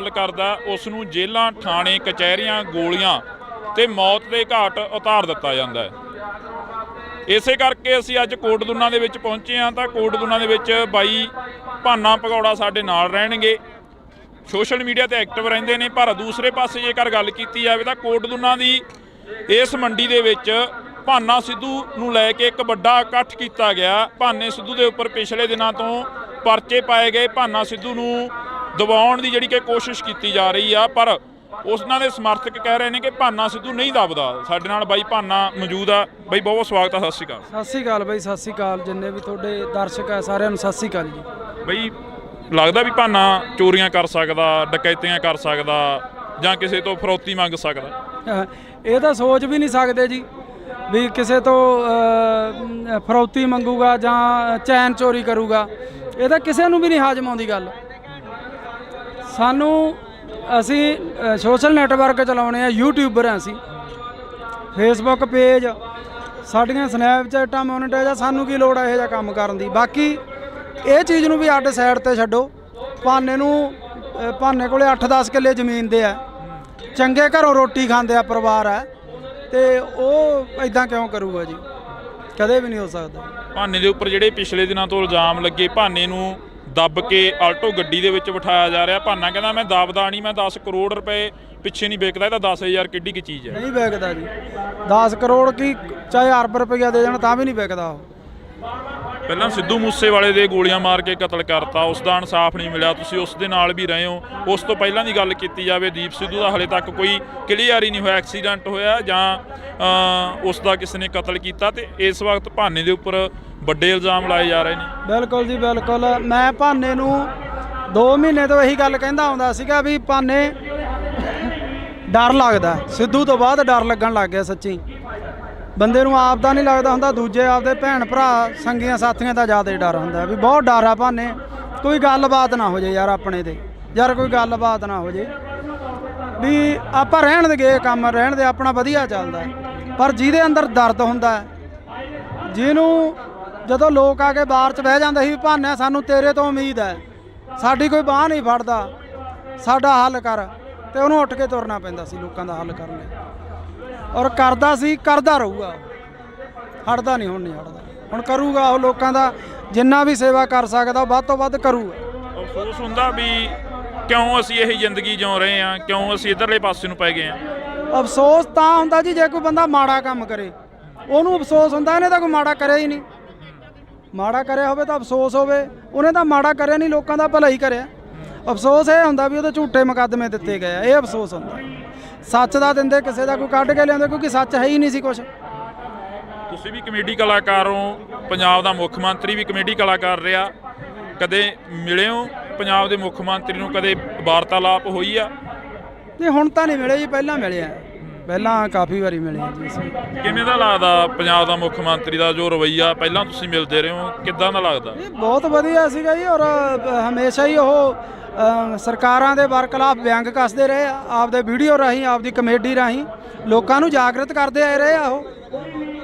ਕਰਦਾ, ਉਸ ਨੂੰ ਜੇਲ੍ਹਾਂ, ਥਾਣੇ, ਕਚਹਿਰੀਆਂ, ਗੋਲੀਆਂ ਤੇ ਮੌਤ ਦੇ ਘਾਟ ਉਤਾਰ ਦਿੱਤਾ ਜਾਂਦਾ ਹੈ। ਇਸੇ ਕਰਕੇ ਅਸੀਂ ਅੱਜ ਕੋਟਦੁਨਾ ਦੇ ਵਿੱਚ ਪਹੁੰਚੇ ਹਾਂ। ਤਾਂ ਕੋਟਦੁਨਾ ਦੇ ਵਿੱਚ ਬਾਈ ਭਾਨਾ ਭਗੌੜਾ ਸਾਡੇ ਨਾਲ ਰਹਿਣਗੇ, ਸੋਸ਼ਲ ਮੀਡੀਆ ਤੇ ਐਕਟਿਵ ਰਹਿੰਦੇ ਨੇ। ਪਰ ਦੂਸਰੇ ਪਾਸੇ ਜੇਕਰ ਗੱਲ ਕੀਤੀ ਜਾਵੇ ਤਾਂ ਕੋਟਦੁਨਾ ਦੀ ਇਸ ਮੰਡੀ ਦੇ ਵਿੱਚ ਭਾਨਾ ਸਿੱਧੂ ਨੂੰ ਲੈ ਕੇ ਇੱਕ ਵੱਡਾ ਇਕੱਠ ਕੀਤਾ ਗਿਆ। ਭਾਨੇ ਸਿੱਧੂ ਦੇ ਉੱਪਰ ਪਿਛਲੇ ਦਿਨਾਂ ਤੋਂ ਪਰਚੇ ਪਾਏ ਗਏ, ਭਾਨਾ ਸਿੱਧੂ ਨੂੰ ਦਬਾਉਣ ਦੀ ਜਿਹੜੀ ਕਿ ਕੋਸ਼ਿਸ਼ ਕੀਤੀ ਜਾ ਰਹੀ ਆ, ਪਰ ਉਹਨਾਂ ਦੇ ਸਮਰਥਕ ਕਹਿ ਰਹੇ ਨੇ ਕਿ ਭਾਨਾ ਸਿੱਧੂ ਨਹੀਂ ਦਬਦਾ। ਸਾਡੇ ਨਾਲ ਬਾਈ ਭਾਨਾ ਮੌਜੂਦ ਆ। ਬਾਈ ਬਹੁਤ ਸਵਾਗਤ ਆ, ਸਤਿ ਸ਼੍ਰੀ ਅਕਾਲ। ਸਤਿ ਸ਼੍ਰੀ ਅਕਾਲ ਬਾਈ, ਸਤਿ ਸ਼੍ਰੀ ਅਕਾਲ ਜਿੰਨੇ ਵੀ ਤੁਹਾਡੇ ਦਰਸ਼ਕ ਆ ਸਾਰਿਆਂ ਨੂੰ ਸਤਿ ਸ਼੍ਰੀ ਅਕਾਲ ਜੀ। ਬਾਈ ਲੱਗਦਾ ਵੀ ਭਾਨਾ ਚੋਰੀਆਂ ਕਰ ਸਕਦਾ, ਡਕੈਤੀਆਂ ਕਰ ਸਕਦਾ, ਜਾਂ ਕਿਸੇ ਤੋਂ ਫਰੌਤੀ ਮੰਗ ਸਕਦਾ? ਇਹ ਤਾਂ ਸੋਚ ਵੀ ਨਹੀਂ ਸਕਦੇ ਜੀ ਵੀ ਕਿਸੇ ਤੋਂ ਫਰੌਤੀ ਮੰਗੂਗਾ ਜਾਂ ਚੈਨ ਚੋਰੀ ਕਰੂਗਾ। ਇਹ ਤਾਂ ਕਿਸੇ ਨੂੰ ਵੀ ਨਹੀਂ ਹਾਜ਼ਮ ਆਉਂਦੀ ਗੱਲ। ਸਾਨੂੰ ਅਸੀਂ ਸੋਸ਼ਲ ਨੈਟਵਰਕ ਚਲਾਉਣੇ ਆ, ਯੂਟਿਊਬਰ ਹਾਂ ਅਸੀਂ, ਫੇਸਬੁੱਕ ਪੇਜ, ਸਾਡੀਆਂ ਸਨੈਪਚੈਟਾਂ ਮੋਨੀਟਾਈਜ਼ ਆ। ਸਾਨੂੰ ਕੀ ਲੋੜ ਹੈ ਇਹੋ ਜਿਹਾ ਕੰਮ ਕਰਨ ਦੀ। ਬਾਕੀ ਇਹ ਚੀਜ਼ ਨੂੰ ਵੀ ਅੱਡ ਸਾਈਡ ਤੇ ਛੱਡੋ। ਭਾਨੇ ਕੋਲੇ 8-10 ਕਿੱਲੇ ਜ਼ਮੀਨ ਦੇ ਆ, ਚੰਗੇ ਘਰੋਂ ਰੋਟੀ ਖਾਂਦੇ ਆ ਪਰਿਵਾਰ ਹੈ, ਤੇ ਉਹ ਇਦਾਂ ਕਿਉਂ ਕਰੂਗਾ ਜੀ? ਕਦੇ ਵੀ ਨਹੀਂ ਹੋ ਸਕਦਾ। ਭਾਨੇ ਦੇ ਉੱਪਰ ਜਿਹੜੇ ਪਿਛਲੇ ਦਿਨਾਂ ਤੋਂ ਇਲਜ਼ਾਮ ਲੱਗੇ, ਭਾਨੇ ਨੂੰ ਦੱਬ ਕੇ ਆਲਟੋ ਗੱਡੀ ਦੇ ਵਿੱਚ ਬਿਠਾਇਆ ਜਾ ਰਿਹਾ। ਭਾਨਾ ਕਹਿੰਦਾ ਮੈਂ ਦੱਬਦਾ ਨਹੀਂ, ਮੈਂ 10 ਕਰੋੜ ਰੁਪਏ ਪਿੱਛੇ ਨਹੀਂ ਵਿਕਦਾ। ਇਹ ਤਾਂ 10,000 ਕਿੱਡੀ ਕੀ ਚੀਜ਼ ਹੈ? ਨਹੀਂ ਵਿਕਦਾ ਜੀ। 10 ਕਰੋੜ ਕੀ ਚਾਹੇ ਅਰਬ ਰੁਪਈਆ ਦੇ ਦੇਣ ਤਾਂ ਵੀ ਨਹੀਂ ਵਿਕਦਾ ਉਹ। ਪਹਿਲਾਂ ਸਿੱਧੂ ਮੂਸੇਵਾਲੇ ਦੇ ਗੋਲੀਆਂ ਮਾਰ ਕੇ ਕਤਲ ਕਰਤਾ, ਉਸ ਦਾ ਇਨਸਾਫ ਨਹੀਂ ਮਿਲਿਆ। ਤੁਸੀਂ ਉਸ ਦੇ ਨਾਲ ਵੀ ਰਹੇ ਹੋ। ਉਸ ਤੋਂ ਪਹਿਲਾਂ ਦੀ ਗੱਲ ਕੀਤੀ ਜਾਵੇ, ਦੀਪ ਸਿੱਧੂ ਦਾ ਹਲੇ ਤੱਕ ਕੋਈ ਕਲੀਅਰ ਹੀ ਨਹੀਂ ਹੋਇਆ, ਐਕਸੀਡੈਂਟ ਹੋਇਆ ਜਾਂ ਉਸ ਦਾ ਕਿਸੇ ਨੇ ਕਤਲ ਕੀਤਾ। ਤੇ ਇਸ ਵਕਤ ਭਾਨੇ ਦੇ ਉੱਪਰ ਵੱਡੇ ਇਲਜ਼ਾਮ ਲਾਏ ਜਾ ਰਹੇ ਨੇ। ਬਿਲਕੁਲ ਜੀ ਬਿਲਕੁਲ। ਮੈਂ ਭਾਨੇ ਨੂੰ 2 ਮਹੀਨੇ ਤੋਂ ਇਹੀ ਗੱਲ ਕਹਿੰਦਾ ਆਉਂਦਾ ਸੀਗਾ ਵੀ ਭਾਨੇ ਡਰ ਲੱਗਦਾ। ਸਿੱਧੂ ਤੋਂ ਬਾਅਦ ਡਰ ਲੱਗਣ ਲੱਗ ਗਿਆ ਸੱਚੀ। ਬੰਦੇ ਨੂੰ ਆਪ ਦਾ ਨਹੀਂ ਲੱਗਦਾ ਹੁੰਦਾ, ਦੂਜੇ ਆਪਦੇ ਭੈਣ ਭਰਾ ਸੰਗੀਆਂ ਸਾਥੀਆਂ ਦਾ ਜ਼ਿਆਦਾ ਡਰ ਹੁੰਦਾ ਵੀ ਬਹੁਤ ਡਰ ਆ ਭਾਨੇ। ਕੋਈ ਗੱਲਬਾਤ ਨਾ ਹੋ ਜੇ ਯਾਰ ਆਪਣੇ ਤੇ, ਯਾਰ ਕੋਈ ਗੱਲਬਾਤ ਨਾ ਹੋ ਜੇ ਵੀ ਆਪਾਂ ਰਹਿਣ ਦੇ ਗਏ ਕੰਮ ਰਹਿਣ ਦੇ, ਆਪਣਾ ਵਧੀਆ ਚੱਲਦਾ। ਪਰ ਜਿਹਦੇ ਅੰਦਰ ਦਰਦ ਹੁੰਦਾ, ਜਿਹਨੂੰ ਜਦੋਂ ਲੋਕ ਆ ਕੇ ਬਾਹਰ 'ਚ ਬਹਿ ਜਾਂਦੇ ਸੀ ਵੀ ਭਾਨੇ ਸਾਨੂੰ ਤੇਰੇ ਤੋਂ ਉਮੀਦ ਹੈ, ਸਾਡੀ ਕੋਈ ਬਾਂਹ ਨਹੀਂ ਫੜਦਾ, ਸਾਡਾ ਹੱਲ ਕਰ, ਤੇ ਉਹਨੂੰ ਉੱਠ ਕੇ ਤੁਰਨਾ ਪੈਂਦਾ ਸੀ ਲੋਕਾਂ ਦਾ ਹੱਲ ਕਰਨ ਲਈ। ਔਰ ਕਰਦਾ ਸੀ, ਕਰਦਾ ਰਹੂਗਾ, ਹਟਦਾ ਨਹੀਂ, ਹੁਣ ਨਹੀਂ ਹਟਦਾ। ਹੁਣ ਕਰੂਗਾ ਉਹ ਲੋਕਾਂ ਦਾ ਜਿੰਨਾ ਵੀ ਸੇਵਾ ਕਰ ਸਕਦਾ ਵੱਧ ਤੋਂ ਵੱਧ ਕਰੂਗਾ। ਅਫਸੋਸ ਹੁੰਦਾ ਵੀ ਕਿਉਂ ਅਸੀਂ ਇਹ ਜ਼ਿੰਦਗੀ ਜਿਉ ਰਹੇ ਹਾਂ, ਕਿਉਂ ਅਸੀਂ ਇੱਧਰਲੇ ਪਾਸੇ ਨੂੰ ਪੈ ਗਏ ਹਾਂ। ਅਫਸੋਸ ਤਾਂ ਹੁੰਦਾ ਜੀ ਜੇ ਕੋਈ ਬੰਦਾ ਮਾੜਾ ਕੰਮ ਕਰੇ, ਉਹਨੂੰ ਅਫਸੋਸ ਹੁੰਦਾ। ਇਹਨੇ ਤਾਂ ਕੋਈ ਮਾੜਾ ਕਰਿਆ ਹੀ ਨਹੀਂ। ਮਾੜਾ ਕਰਿਆ ਹੋਵੇ ਤਾਂ ਅਫਸੋਸ ਹੋਵੇ, ਉਹਨੇ ਤਾਂ ਮਾੜਾ ਕਰਿਆ ਨਹੀਂ, ਲੋਕਾਂ ਦਾ ਭਲਾ ਹੀ ਕਰਿਆ। ਅਫਸੋਸ ਇਹ ਹੁੰਦਾ ਵੀ ਉਹਦੇ ਝੂਠੇ ਮੁਕੱਦਮੇ ਦਿੱਤੇ ਗਏ ਆ, ਇਹ ਅਫਸੋਸ ਹੁੰਦਾ। ਸੱਚ ਦਾ ਦਿੰਦੇ ਕਿਸੇ ਦਾ ਕੋਈ ਕੱਢ ਕੇ ਲਿਆਉਂਦੇ, ਕਿਉਂਕਿ ਸੱਚ ਹੈ ਹੀ ਨਹੀਂ ਸੀ ਕੁਛ। ਤੁਸੀਂ ਵੀ ਕਮੇਡੀ ਕਲਾਕਾਰ ਹੋ, ਪੰਜਾਬ ਦਾ ਮੁੱਖ ਮੰਤਰੀ ਵੀ ਕਮੇਡੀ ਕਲਾਕਾਰ ਰਿਹਾ, ਕਦੇ ਮਿਲੇ ਹੋ ਪੰਜਾਬ ਦੇ ਮੁੱਖ ਮੰਤਰੀ ਨੂੰ? ਕਦੇ ਵਾਰਤਾਲਾਪ ਹੋਈ ਆ? ਨਹੀਂ ਹੁਣ ਤਾਂ ਨਹੀਂ ਮਿਲੇ ਜੀ, ਪਹਿਲਾਂ ਮਿਲੇ ਆ, ਪਹਿਲਾਂ ਕਾਫੀ ਵਾਰੀ ਮਿਲੇ ਆ ਜੀ ਅਸੀਂ। ਕਿਵੇਂ ਦਾ ਲੱਗਦਾ ਪੰਜਾਬ ਦਾ ਮੁੱਖ ਮੰਤਰੀ ਦਾ ਜੋ ਰਵੱਈਆ, ਪਹਿਲਾਂ ਤੁਸੀਂ ਮਿਲਦੇ ਰਹੇ ਹੋ, ਕਿੱਦਾਂ ਦਾ ਲੱਗਦਾ? ਇਹ ਬਹੁਤ ਵਧੀਆ ਸੀਗਾ ਜੀ। ਔਰ ਹਮੇਸ਼ਾ ਹੀ ਉਹ ਸਰਕਾਰਾਂ ਦੇ ਬਰਖਲਾਫ ਵਿਅੰਗ ਕੱਸਦੇ ਰਹੇ ਆ, ਆਪਦੇ ਵੀਡੀਓ ਰਾਹੀਂ, ਆਪਦੀ ਕਮੇਡੀ ਰਾਹੀਂ ਲੋਕਾਂ ਨੂੰ ਜਾਗਰਤ ਕਰਦੇ ਆਏ ਰਹੇ ਆ ਉਹ।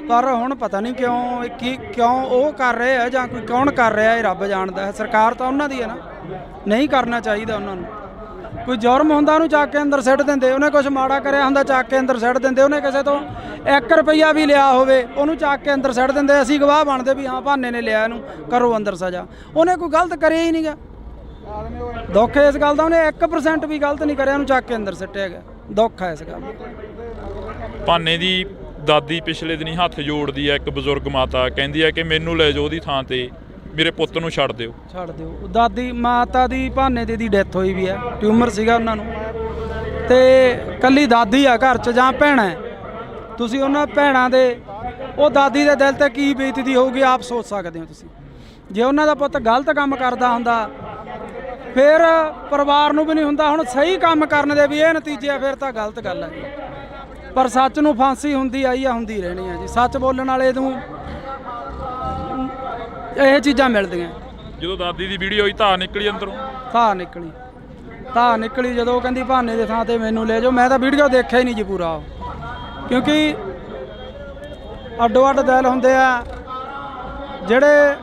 ਪਰ ਹੁਣ ਪਤਾ ਨਹੀਂ ਕਿਉਂ ਉਹ ਕਰ ਰਹੇ ਆ ਜਾਂ ਕੋਈ ਕੌਣ ਕਰ ਰਿਹਾ, ਇਹ ਰੱਬ ਜਾਣਦਾ ਹੈ। ਸਰਕਾਰ ਤਾਂ ਉਹਨਾਂ ਦੀ ਹੈ ਨਾ, ਨਹੀਂ ਕਰਨਾ ਚਾਹੀਦਾ ਉਹਨਾਂ ਨੂੰ। ਕੋਈ ਜੁਰਮ ਹੁੰਦਾ ਉਹਨੂੰ ਚੱਕ ਕੇ ਅੰਦਰ ਸਿੱਟ ਦਿੰਦੇ, ਉਹਨੇ ਕੁਝ ਮਾੜਾ ਕਰਿਆ ਹੁੰਦਾ ਚੱਕ ਕੇ ਅੰਦਰ ਸਿੱਟ ਦਿੰਦੇ, ਉਹਨੇ ਕਿਸੇ ਤੋਂ 1 ਰੁਪਈਆ ਵੀ ਲਿਆ ਹੋਵੇ ਉਹਨੂੰ ਚੱਕ ਕੇ ਅੰਦਰ ਸਿੱਟ ਦਿੰਦੇ। ਅਸੀਂ ਗਵਾਹ ਬਣਦੇ ਵੀ ਹਾਂ ਭਾਨੇ ਨੇ ਲਿਆ, ਇਹਨੂੰ ਕਰੋ ਅੰਦਰ ਸਜ਼ਾ। ਉਹਨੇ ਕੋਈ ਗਲਤ ਕਰਿਆ ਹੀ ਨਹੀਂਗਾ। ਦੁੱਖ ਇਸ ਗੱਲ ਦਾ, ਉਹਨੇ 1% ਵੀ ਗਲਤ ਨਹੀਂ ਕਰਿਆ, ਉਹਨੂੰ ਚੱਕ ਕੇ ਅੰਦਰ ਸਿੱਟਿਆ ਗਿਆ। ਦੁੱਖ ਹੈ ਇਸ ਗੱਲ ਦਾ। ਭਾਨੇ ਦੀ ਦਾਦੀ ਪਿਛਲੇ ਦਿਨੀ ਹੱਥ ਜੋੜਦੀ ਹੈ, ਇੱਕ ਬਜ਼ੁਰਗ ਮਾਤਾ ਕਹਿੰਦੀ ਹੈ ਕਿ ਮੈਨੂੰ ਲੈ ਜਾਓ ਉਹਦੀ ਥਾਂ ਤੇ, ਮੇਰੇ ਪੁੱਤ ਨੂੰ ਛੱਡ ਦਿਓ। ਛੱਡ ਦਿਓ। ਦਾਦੀ ਮਾਤਾ ਦੀ ਭਾਨੇ ਦੀ ਡੈਥ ਹੋਈ ਵੀ ਹੈ, ਟਿਊਮਰ ਸੀਗਾ ਉਹਨਾਂ ਨੂੰ, ਤੇ ਕੱਲੀ ਦਾਦੀ ਆ ਘਰ 'ਚ ਜਾਂ ਭੈਣਾਂ। ਤੁਸੀਂ ਉਹਨਾਂ ਭੈਣਾਂ ਦੇ, ਉਹ ਦਾਦੀ ਦੇ ਦਿਲ ਤੇ ਕੀ ਬੀਤਦੀ ਹੋਊਗੀ ਆਪ ਸੋਚ ਸਕਦੇ ਹੋ ਤੁਸੀਂ। ਜੇ ਉਹਨਾਂ ਦਾ ਪੁੱਤ ਗਲਤ ਕੰਮ ਕਰਦਾ ਹੁੰਦਾ ਫਿਰ ਪਰਿਵਾਰ ਨੂੰ ਵੀ ਨਹੀਂ ਹੁੰਦਾ। ਹੁਣ ਸਹੀ ਕੰਮ ਕਰਨ ਦੇ ਵੀ ਇਹ ਨਤੀਜੇ ਆ, ਫਿਰ ਤਾਂ ਗਲਤ ਗੱਲ ਹੈ। ਪਰ ਸੱਚ ਨੂੰ ਫਾਂਸੀ ਹੁੰਦੀ ਆਈ ਆ, ਹੁੰਦੀ ਰਹਿਣੀ ਆ ਜੀ। ਸੱਚ ਬੋਲਣ ਵਾਲੇ ਨੂੰ ਇਹ ਚੀਜ਼ਾਂ ਮਿਲਦੀਆਂ। ਜਦੋਂ ਦਾਦੀ ਦੀ ਵੀਡੀਓ ਹੋਈ ਧਾਰ ਨਿਕਲੀ ਅੰਦਰੋਂ, ਧਾਰ ਨਿਕਲੀ ਜਦੋਂ ਉਹ ਕਹਿੰਦੀ ਭਾਨੇ ਦੇ ਥਾਂ ਤੇ ਮੈਨੂੰ ਲੈ ਜਾਓ। ਮੈਂ ਤਾਂ ਵੀਡੀਓ ਦੇਖਿਆ ਹੀ ਨਹੀਂ ਜੀ ਪੂਰਾ, ਕਿਉਂਕਿ ਅੱਡੋ ਅੱਡ ਦਿਲ ਹੁੰਦੇ ਆ ਜਿਹੜੇ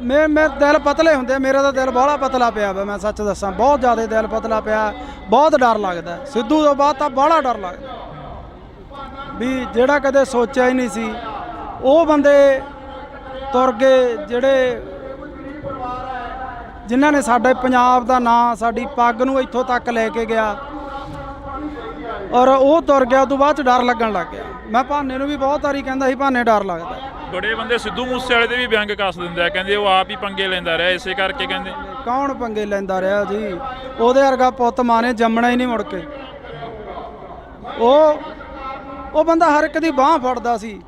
ਮੇਰੇ ਦਿਲ ਪਤਲੇ ਹੁੰਦੇ। ਮੇਰਾ ਤਾਂ ਦਿਲ ਬਾਹਲਾ ਪਤਲਾ ਪਿਆ ਵਾ, ਮੈਂ ਸੱਚ ਦੱਸਾਂ, ਬਹੁਤ ਜ਼ਿਆਦਾ ਦਿਲ ਪਤਲਾ ਪਿਆ। ਬਹੁਤ ਡਰ ਲੱਗਦਾ ਸਿੱਧੂ ਤੋਂ ਬਾਅਦ ਤਾਂ ਬਾਹਲਾ ਡਰ ਲੱਗਦਾ ਵੀ ਜਿਹੜਾ ਕਦੇ ਸੋਚਿਆ ਹੀ ਨਹੀਂ ਸੀ ਉਹ ਬੰਦੇ ਤੁਰ ਗਏ, ਜਿਨ੍ਹਾਂ ਨੇ ਸਾਡੇ ਪੰਜਾਬ ਦਾ ਨਾਂ, ਸਾਡੀ ਪੱਗ ਨੂੰ ਇੱਥੋਂ ਤੱਕ ਲੈ ਕੇ ਗਿਆ, ਔਰ ਉਹ ਤੁਰ ਗਿਆ। ਉਦੋਂ ਬਾਅਦ 'ਚ ਡਰ ਲੱਗਣ ਲੱਗ ਗਿਆ। ਮੈਂ ਭਾਨੇ ਨੂੰ ਵੀ ਬਹੁਤ ਵਾਰੀ ਕਹਿੰਦਾ ਸੀ ਭਾਨੇ ਡਰ ਲੱਗਦਾ। ਬੜੇ ਬੰਦੇ ਸਿੱਧੂ ਮੂਸੇਵਾਲੇ ਦੇ ਵੀ ਵਿਅੰਗ ਕੱਸ ਦਿੰਦੇ ਆ, ਕਹਿੰਦੇ ਉਹ ਆਪ ਹੀ ਪੰਗੇ ਲੈਂਦਾ ਰਿਹਾ, ਇਸੇ ਕਰਕੇ ਕਹਿੰਦੇ। ਕੌਣ ਪੰਗੇ ਲੈਂਦਾ ਰਿਹਾ ਜੀ? ਉਹਦੇ ਵਰਗਾ ਪੁੱਤ ਮਾਂ ਨੇ ਜੰਮਣਾ ਹੀ ਨਹੀਂ ਮੁੜ ਕੇ। ਉਹ ਬੰਦਾ ਹਰ ਇੱਕ ਦੀ ਬਾਂਹ ਫੜਦਾ ਸੀ,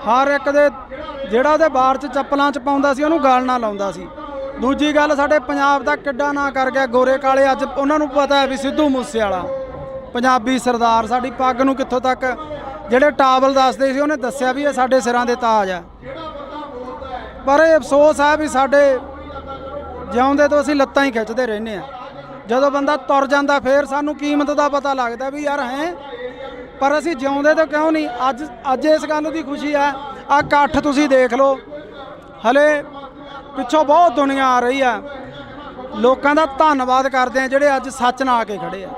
ਹਰ ਇੱਕ ਦੇ, ਜਿਹੜਾ ਉਹਦੇ ਬਾਰ 'ਚ ਚੱਪਲਾਂ 'ਚ ਪਾਉਂਦਾ ਸੀ ਉਹਨੂੰ ਗਲ ਨਾ ਲਾਉਂਦਾ ਸੀ। ਦੂਜੀ ਗੱਲ, ਸਾਡੇ ਪੰਜਾਬ ਦਾ ਕਿੱਡਾ ਨਾਂ ਕਰ ਗਿਆ। ਗੋਰੇ ਕਾਲੇ ਅੱਜ ਉਹਨਾਂ ਨੂੰ ਪਤਾ ਹੈ ਵੀ ਸਿੱਧੂ ਮੂਸੇਵਾਲਾ ਪੰਜਾਬੀ ਸਰਦਾਰ, ਸਾਡੀ ਪੱਗ ਨੂੰ ਕਿੱਥੋਂ ਤੱਕ ਜਿਹੜੇ ਟਾਵਲ ਦੱਸਦੇ ਸੀ ਉਹਨੇ ਦੱਸਿਆ ਵੀ ਇਹ ਸਾਡੇ ਸਿਰਾਂ ਦੇ ਤਾਜ ਆ। ਪਰ ਇਹ ਅਫਸੋਸ ਹੈ ਵੀ ਸਾਡੇ ਜਿਉਂਦੇ ਤੋਂ ਅਸੀਂ ਲੱਤਾਂ ਹੀ ਖਿੱਚਦੇ ਰਹਿੰਦੇ ਆ। ਜਦੋਂ ਬੰਦਾ ਤੁਰ ਜਾਂਦਾ ਫੇਰ ਸਾਨੂੰ ਕੀਮਤ ਦਾ ਪਤਾ ਲੱਗਦਾ ਵੀ ਯਾਰ ਹੈ, ਪਰ ਅਸੀਂ ਜਿਉਂਦੇ ਤੋਂ ਕਿਉਂ ਨਹੀਂ। ਅੱਜ ਇਸ ਗੱਲ ਦੀ ਖੁਸ਼ੀ ਹੈ। ਆਹ ਇਕੱਠ ਤੁਸੀਂ ਦੇਖ ਲਓ, ਹਲੇ ਪਿੱਛੋਂ ਬਹੁਤ ਦੁਨੀਆ ਆ ਰਹੀ ਆ। ਲੋਕਾਂ ਦਾ ਧੰਨਵਾਦ ਕਰਦੇ ਆ ਜਿਹੜੇ ਅੱਜ ਸੱਚ ਨਾਲ ਆ ਕੇ ਖੜੇ ਆ।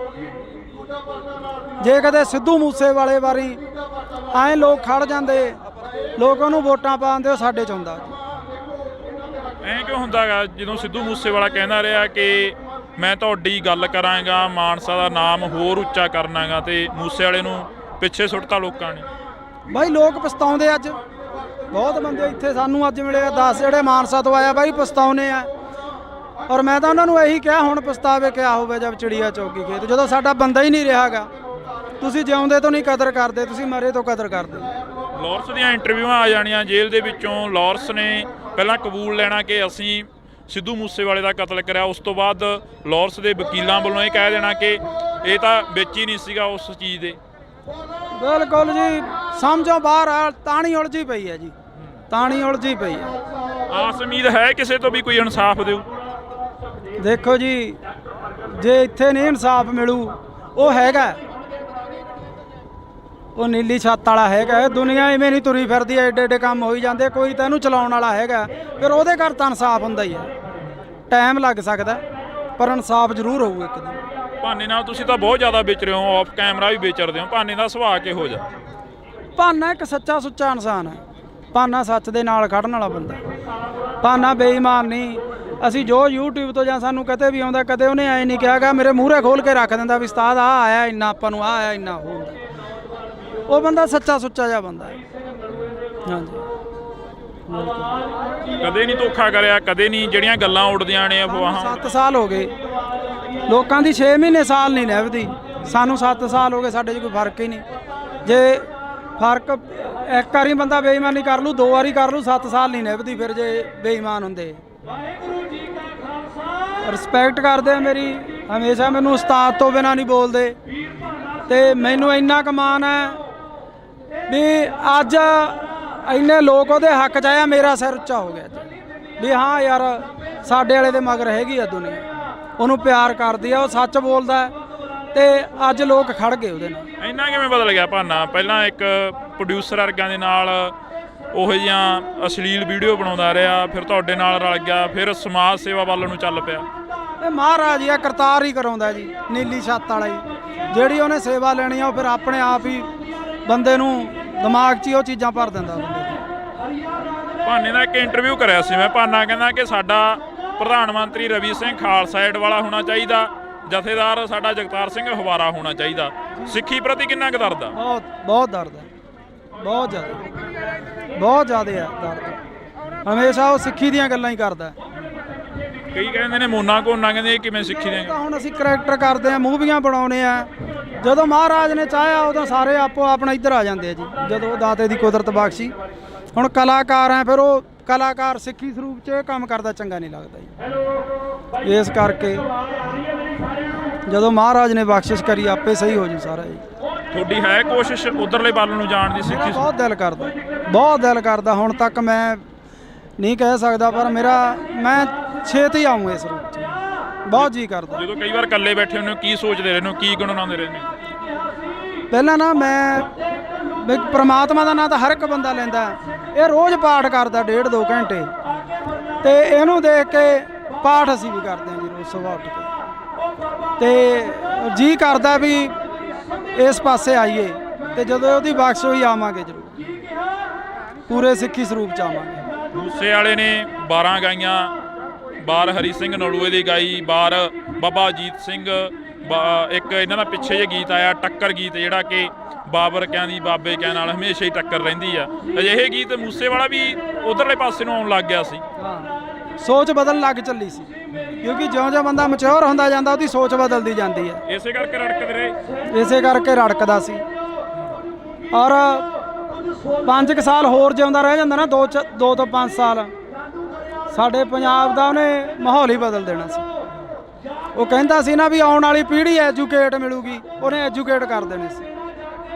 ਜੇ ਕਦੇ ਸਿੱਧੂ ਮੂਸੇਵਾਲੇ ਵਾਰੀ ਐਂ ਲੋਕ ਖੜ ਜਾਂਦੇ, ਲੋਕ ਉਹਨੂੰ ਵੋਟਾਂ ਪਾਉਂਦੇ, ਉਹ ਸਾਡੇ 'ਚ ਹੁੰਦਾ। ਐਂ ਕਿਉਂ ਹੁੰਦਾ ਗਾ ਜਦੋਂ ਸਿੱਧੂ ਮੂਸੇਵਾਲਾ ਕਹਿੰਦਾ ਰਿਹਾ ਕਿ ਮੈਂ ਤੁਹਾਡੀ ਗੱਲ ਕਰਾਂਗਾ, ਮਾਨਸਾ ਦਾ ਨਾਮ ਹੋਰ ਉੱਚਾ ਕਰਨਾਗਾ, ਤੇ ਮੂਸੇ ਵਾਲੇ ਨੂੰ ਪਿੱਛੇ ਸੁੱਟਤਾ ਲੋਕਾਂ ਨੇ? ਬਾਈ ਲੋਕ ਪਛਤਾਉਂਦੇ ਅੱਜ। ਬਹੁਤ ਬੰਦੇ ਇੱਥੇ ਸਾਨੂੰ ਅੱਜ ਮਿਲੇ 10 ਜਿਹੜੇ ਮਾਨਸਾ ਤੋਂ ਆਇਆ ਬਾਈ ਪਛਤਾਉਨੇ ਆ। ਔਰ ਮੈਂ ਤਾਂ ਉਹਨਾਂ ਨੂੰ ਇਹੀ ਕਿਹਾ ਹੁਣ ਪਛਤਾਵੇ ਕਿਆ ਹੋਵੇ ਜਦ ਚਿੜੀਆ ਚੌਕੀ ਖੇਤ, ਜਦੋਂ ਸਾਡਾ ਬੰਦਾ ਹੀ ਨਹੀਂ ਰਿਹਾਗਾ। ਤੁਸੀਂ ਜਿਉਂਦੇ ਤੋਂ ਨਹੀਂ ਕਦਰ ਕਰਦੇ, ਤੁਸੀਂ ਮਰੇ ਤੋਂ ਕਦਰ ਕਰਦੇ। ਲਾਰੈਂਸ ਦੀਆਂ ਇੰਟਰਵਿਊਆਂ ਆ ਜਾਣੀਆਂ ਜੇਲ੍ਹ ਦੇ ਵਿੱਚੋਂ। ਲਾਰੈਂਸ ਨੇ ਪਹਿਲਾਂ ਕਬੂਲ ਲੈਣਾ ਕਿ ਅਸੀਂ ਸਿੱਧੂ ਮੂਸੇਵਾਲੇ ਦਾ ਕਤਲ ਕਰਿਆ, ਉਸ ਤੋਂ ਬਾਅਦ ਲਾਰੈਂਸ ਦੇ ਵਕੀਲਾਂ ਵੱਲੋਂ ਇਹ ਕਹਿ ਦੇਣਾ ਕਿ ਇਹ ਤਾਂ ਵਿੱਚ ਹੀ ਨਹੀਂ ਸੀਗਾ ਉਸ ਚੀਜ਼ ਦੇ। ਬਿਲਕੁਲ ਜੀ, ਸਮਝੋ ਬਾਹਰ ਆ, ਤਾਣੀ ਉਲਝੀ ਪਈ ਹੈ ਜੀ, ਤਾਣੀ ਉਲਝੀ ਪਈ ਹੈ। ਆਸ ਉਮੀਦ ਹੈ ਕਿਸੇ ਤੋਂ ਵੀ ਕੋਈ ਇਨਸਾਫ ਦਿਓ? ਦੇਖੋ ਜੀ, ਜੇ ਇੱਥੇ ਨਹੀਂ ਇਨਸਾਫ ਮਿਲੂ, ਉਹ ਹੈਗਾ, ਉਹ ਨੀਲੀ ਛੱਤ ਵਾਲਾ ਹੈਗਾ। ਦੁਨੀਆ ਇਵੇਂ ਨਹੀਂ ਤੁਰੀ ਫਿਰਦੀ, ਐਡੇ ਐਡੇ ਕੰਮ ਹੋਈ ਜਾਂਦੇ, ਕੋਈ ਤਾਂ ਇਹਨੂੰ ਚਲਾਉਣ ਵਾਲਾ ਹੈਗਾ। ਫਿਰ ਉਹਦੇ ਘਰ ਤਾਂ ਇਨਸਾਫ ਹੁੰਦਾ ਹੀ ਹੈ। ਟਾਈਮ ਲੱਗ ਸਕਦਾ ਪਰ ਇਨਸਾਫ ਜ਼ਰੂਰ ਹੋਊ ਇੱਕ ਦਿਨ। ਭਾਨੇ ਨਾਲ ਤੁਸੀਂ ਤਾਂ ਬਹੁਤ ਜ਼ਿਆਦਾ ਵਿਚ ਰਹੇ ਹੋ, ਆਫ ਕੈਮਰਾ ਵੀ ਵਿਚਰਦੇ ਹੋ। ਭਾਨੇ ਦਾ ਸੁਭਾਅ ਕਿਹੋ ਜਿਹਾ? ਭਾਨਾ ਇੱਕ ਸੱਚਾ ਸੁੱਚਾ ਇਨਸਾਨ ਹੈ। ਭਾਨਾ ਸੱਚ ਦੇ ਨਾਲ ਖੜਨ ਵਾਲਾ ਬੰਦਾ। ਭਾਨਾ ਬੇਈਮਾਨ ਨਹੀਂ। ਅਸੀਂ ਜੋ YouTube ਤੋਂ ਜਾਂ ਸਾਨੂੰ ਕਦੇ ਵੀ ਆਉਂਦਾ, ਕਦੇ ਉਹਨੇ ਐਂ ਨਹੀਂ ਕਿਹਾਗਾ ਮੇਰੇ ਮੂਹਰੇ ਖੋਲ ਕੇ ਰੱਖ ਦਿੰਦਾ ਵੀ ਉਸਤਾਦ ਆਹ ਆਇਆ ਇੰਨਾ, ਆਪਾਂ ਨੂੰ ਆਹ ਆਇਆ ਇੰਨਾ। ਉਹ ਬੰਦਾ ਸੱਚਾ ਸੁੱਚਾ ਜਿਹਾ ਬੰਦਾ ਹੈ। ਹਾਂਜੀ, ਕਦੇ ਨਹੀਂ ਧੋਖਾ ਕਰਿਆ, ਕਦੇ ਨਹੀਂ ਜਿਹੜੀਆਂ ਗੱਲਾਂ ਉੱਡਦੀਆਂ ਨੇ ਅਫਵਾਹਾਂ। 7 ਸਾਲ ਹੋ ਗਏ ਲੋਕਾਂ ਦੀ, 6 ਮਹੀਨੇ ਸਾਲ ਨਹੀਂ ਨਿਭਦੀ। ਸਾਨੂੰ 7 ਸਾਲ ਹੋ ਗਏ, ਸਾਡੇ 'ਚ ਕੋਈ ਫਰਕ ਹੀ ਨਹੀਂ। ਜੇ ਫਰਕ ਇੱਕ ਵਾਰੀ ਬੰਦਾ ਬੇਈਮਾਨੀ ਕਰ ਲੂ, 2 ਵਾਰੀ ਕਰ ਲੂ, 7 ਸਾਲ ਨਹੀਂ ਨਿਭਦੀ ਫਿਰ ਜੇ ਬੇਈਮਾਨ ਹੁੰਦੇ। ਰਿਸਪੈਕਟ ਕਰਦੇ ਆ ਮੇਰੀ, ਹਮੇਸ਼ਾ ਮੈਨੂੰ ਉਸਤਾਦ ਤੋਂ ਬਿਨਾਂ ਨਹੀਂ ਬੋਲਦੇ। ਤੇ ਮੈਨੂੰ ਇੰਨਾ ਕੁ ਮਾਣ ਹੈ ਵੀ ਅੱਜ ਇੰਨੇ ਲੋਕ ਉਹਦੇ ਹੱਕ 'ਚ ਆਇਆ, ਮੇਰਾ ਸਿਰ ਉੱਚਾ ਹੋ ਗਿਆ ਵੀ ਹਾਂ ਯਾਰ ਸਾਡੇ ਵਾਲੇ ਦੇ ਮਗਰ ਹੈਗੀ ਆ ਦੁਨੀਆ, ਉਹਨੂੰ ਪਿਆਰ ਕਰਦੀ ਆ, ਉਹ ਸੱਚ ਬੋਲਦਾ ਤੇ ਅੱਜ ਲੋਕ ਖੜ ਗਏ ਉਹਦੇ ਨਾਲ। ਇੰਨਾ ਕਿਵੇਂ ਬਦਲ ਗਿਆ ਭਾਨਾ? ਪਹਿਲਾਂ ਇੱਕ ਪ੍ਰੋਡਿਊਸਰ ਵਰਗਿਆਂ ਦੇ ਨਾਲ ਉਹੋ ਜਿਹੀਆਂ ਅਸ਼ਲੀਲ ਵੀਡੀਓ ਬਣਾਉਂਦਾ ਰਿਹਾ, ਫਿਰ ਤੁਹਾਡੇ ਨਾਲ ਰਲ ਗਿਆ, ਫਿਰ ਸਮਾਜ ਸੇਵਾ ਵੱਲ ਨੂੰ ਚੱਲ ਪਿਆ। ਇਹ ਮਹਾਰਾਜ ਹੀ ਆ, ਕਰਤਾਰ ਹੀ ਕਰਾਉਂਦਾ ਜੀ, ਨੀਲੀ ਛੱਤ ਵਾਲਾ ਹੀ। ਜਿਹੜੀ ਉਹਨੇ ਸੇਵਾ ਲੈਣੀ ਆ ਉਹ ਫਿਰ ਆਪਣੇ ਆਪ ਹੀ ਬੰਦੇ ਨੂੰ ਦਿਮਾਗ 'ਚ ਹੀ ਉਹ ਚੀਜ਼ਾਂ ਭਰ ਦਿੰਦਾ ਬੰਦੇ ਨੂੰ। ਭਾਨੇ ਦਾ ਇੱਕ ਇੰਟਰਵਿਊ ਕਰਿਆ ਸੀ ਮੈਂ। ਭਾਨਾ ਕਹਿੰਦਾ ਕਿ ਸਾਡਾ ਪ੍ਰਧਾਨ ਮੰਤਰੀ ਰਵੀ ਸਿੰਘ ਖਾਲਸਾ ਏਡ ਵਾਲਾ ਹੋਣਾ ਚਾਹੀਦਾ, ਜਥੇਦਾਰ ਸਾਡਾ ਜਗਤਾਰ ਸਿੰਘ ਹਵਾਰਾ ਹੋਣਾ ਚਾਹੀਦਾ। ਸਿੱਖੀ ਪ੍ਰਤੀ ਕਿੰਨਾ ਕੁ ਦਰਦ ਆ? ਬਹੁਤ ਦਰਦ ਹੈ, ਬਹੁਤ ਜ਼ਿਆਦਾ ਹੈ ਦਰਦ। ਹਮੇਸ਼ਾ ਉਹ ਸਿੱਖੀ ਦੀਆਂ ਗੱਲਾਂ ਹੀ ਕਰਦਾ। ਕਈ ਕਹਿੰਦੇ ਨੇ ਮੋਨਾ ਕੋਨਾ, ਕਹਿੰਦੇ ਇਹ ਕਿਵੇਂ ਸਿੱਖੀ ਦੀਆਂ? ਹੁਣ ਅਸੀਂ ਕਰੈਕਟਰ ਕਰਦੇ ਆ, ਮੂਵੀਆਂ ਬਣਾਉਣੇ ਆ। ਜਦੋਂ ਮਹਾਰਾਜ ਨੇ ਚਾਹਿਆ ਉਦੋਂ ਸਾਰੇ ਆਪੋ ਆਪਣਾ ਇੱਧਰ ਆ ਜਾਂਦੇ ਆ ਜੀ, ਜਦੋਂ ਦਾਤੇ ਦੀ ਕੁਦਰਤ ਬਖਸ਼ੀ। ਹੁਣ ਕਲਾਕਾਰ ਆ, ਫਿਰ ਉਹ ਕਲਾਕਾਰ ਸਿੱਖੀ ਸਰੂਪ 'ਚ ਇਹ ਕੰਮ ਕਰਦਾ ਚੰਗਾ ਨਹੀਂ ਲੱਗਦਾ ਜੀ। ਇਸ ਕਰਕੇ ਜਦੋਂ ਮਹਾਰਾਜ ਨੇ ਬਖਸ਼ਿਸ਼ ਕਰੀ ਆਪੇ ਸਹੀ ਹੋ ਜੂ ਸਾਰਾ ਜੀ। ਤੁਹਾਡੀ ਹੈ ਕੋਸ਼ਿਸ਼ ਉਧਰਲੇ ਵੱਲ ਨੂੰ ਜਾਣ ਦੀ? ਸਿੱਖੀ ਬਹੁਤ ਦਿਲ ਕਰਦਾ, ਬਹੁਤ ਦਿਲ ਕਰਦਾ। ਹੁਣ ਤੱਕ ਮੈਂ ਨਹੀਂ ਕਹਿ ਸਕਦਾ, ਪਰ ਮੈਂ ਛੇਤੀ ਆਊਂ ਇਸ ਰੂਪ 'ਚ, ਬਹੁਤ ਜੀ ਕਰਦਾ। ਜਦੋਂ ਕਈ ਵਾਰ ਇਕੱਲੇ ਬੈਠੇ ਹੁੰਦੇ ਹੋ, ਕੀ ਸੋਚਦੇ ਰਹਿੰਦੇ ਹੋ, ਕੀ ਗੁਣਗੁਣਾਉਂਦੇ ਰਹਿੰਦੇ ਹੋ? ਪਹਿਲਾਂ ਨਾ ਮੈਂ ਪ੍ਰਮਾਤਮਾ ਦਾ ਨਾਂ ਤਾਂ ਹਰ ਇੱਕ ਬੰਦਾ ਲੈਂਦਾ। ਇਹ ਰੋਜ਼ ਪਾਠ ਕਰਦਾ 1.5-2 ਘੰਟੇ, ਤੇ ਇਹਨੂੰ ਦੇਖ ਕੇ ਪਾਠ ਅਸੀਂ ਵੀ ਕਰਦੇ ਹਾਂ ਜੀ ਰੋਜ਼ ਸੁਬਾਹ ਉੱਠ ਕੇ। ਤੇ ਜੀ ਕਰਦਾ ਵੀ ਇਸ ਪਾਸੇ ਆਈਏ, ਤੇ ਜਦੋਂ ਉਹਦੀ ਬਖਸ਼ ਹੋਈ ਆਵਾਂਗੇ ਜ਼ਰੂਰ, ਪੂਰੇ ਸਿੱਖੀ ਸਰੂਪ 'ਚ ਆਵਾਂਗੇ। ਮੂਸੇ ਵਾਲੇ ਨੇ 12 ਗਾਈਆਂ, ਬਾਰ ਹਰੀ ਸਿੰਘ ਨਲੂਏ ਦੀ ਗਾਈ, ਬਾਰ ਬਾਬਾ ਅਜੀਤ ਸਿੰਘ, ਇੱਕ ਇਹਨਾਂ ਦਾ ਪਿੱਛੇ ਜਿਹੇ ਗੀਤ ਆਇਆ ਟੱਕਰ ਗੀਤ, ਜਿਹੜਾ ਕਿ ਬਾਬਰ ਕਿਆਂ ਦੀ ਬਾਬੇ ਕਿਆਂ ਨਾਲ ਹਮੇਸ਼ਾ ਹੀ ਟੱਕਰ ਰਹਿੰਦੀ ਆ। ਅਜਿਹੇ ਗੀਤ ਮੂਸੇ ਵਾਲਾ ਵੀ ਉਧਰਲੇ ਪਾਸੇ ਨੂੰ ਆਉਣ ਲੱਗ ਗਿਆ ਸੀ। ਹਾਂ, ਸੋਚ ਬਦਲਣ ਲੱਗ ਚੱਲੀ ਸੀ, ਕਿਉਂਕਿ ਜਿਉਂ-ਜਿਉਂ ਬੰਦਾ ਮੈਚੁਰ ਹੁੰਦਾ ਜਾਂਦਾ ਉਹਦੀ ਸੋਚ ਬਦਲਦੀ ਜਾਂਦੀ ਹੈ। ਇਸੇ ਕਰਕੇ ਰੜਕਦੇ ਰਹੇ, ਇਸੇ ਕਰਕੇ ਰੜਕਦਾ ਸੀ। ਔਰ 5 ਸਾਲ ਹੋਰ ਜਿਉਂਦਾ ਰਹਿ ਜਾਂਦਾ ਨਾ, 2 ਤੋਂ 5 ਸਾਲ, ਸਾਡੇ ਪੰਜਾਬ ਦਾ ਉਹਨੇ ਮਾਹੌਲ ਹੀ ਬਦਲ ਦੇਣਾ ਸੀ। ਉਹ ਕਹਿੰਦਾ ਸੀ ਨਾ ਵੀ ਆਉਣ ਵਾਲੀ ਪੀੜ੍ਹੀ ਐਜੂਕੇਟ ਮਿਲੂਗੀ, ਉਹਨੇ ਐਜੂਕੇਟ ਕਰ ਦੇਣੀ ਸੀ।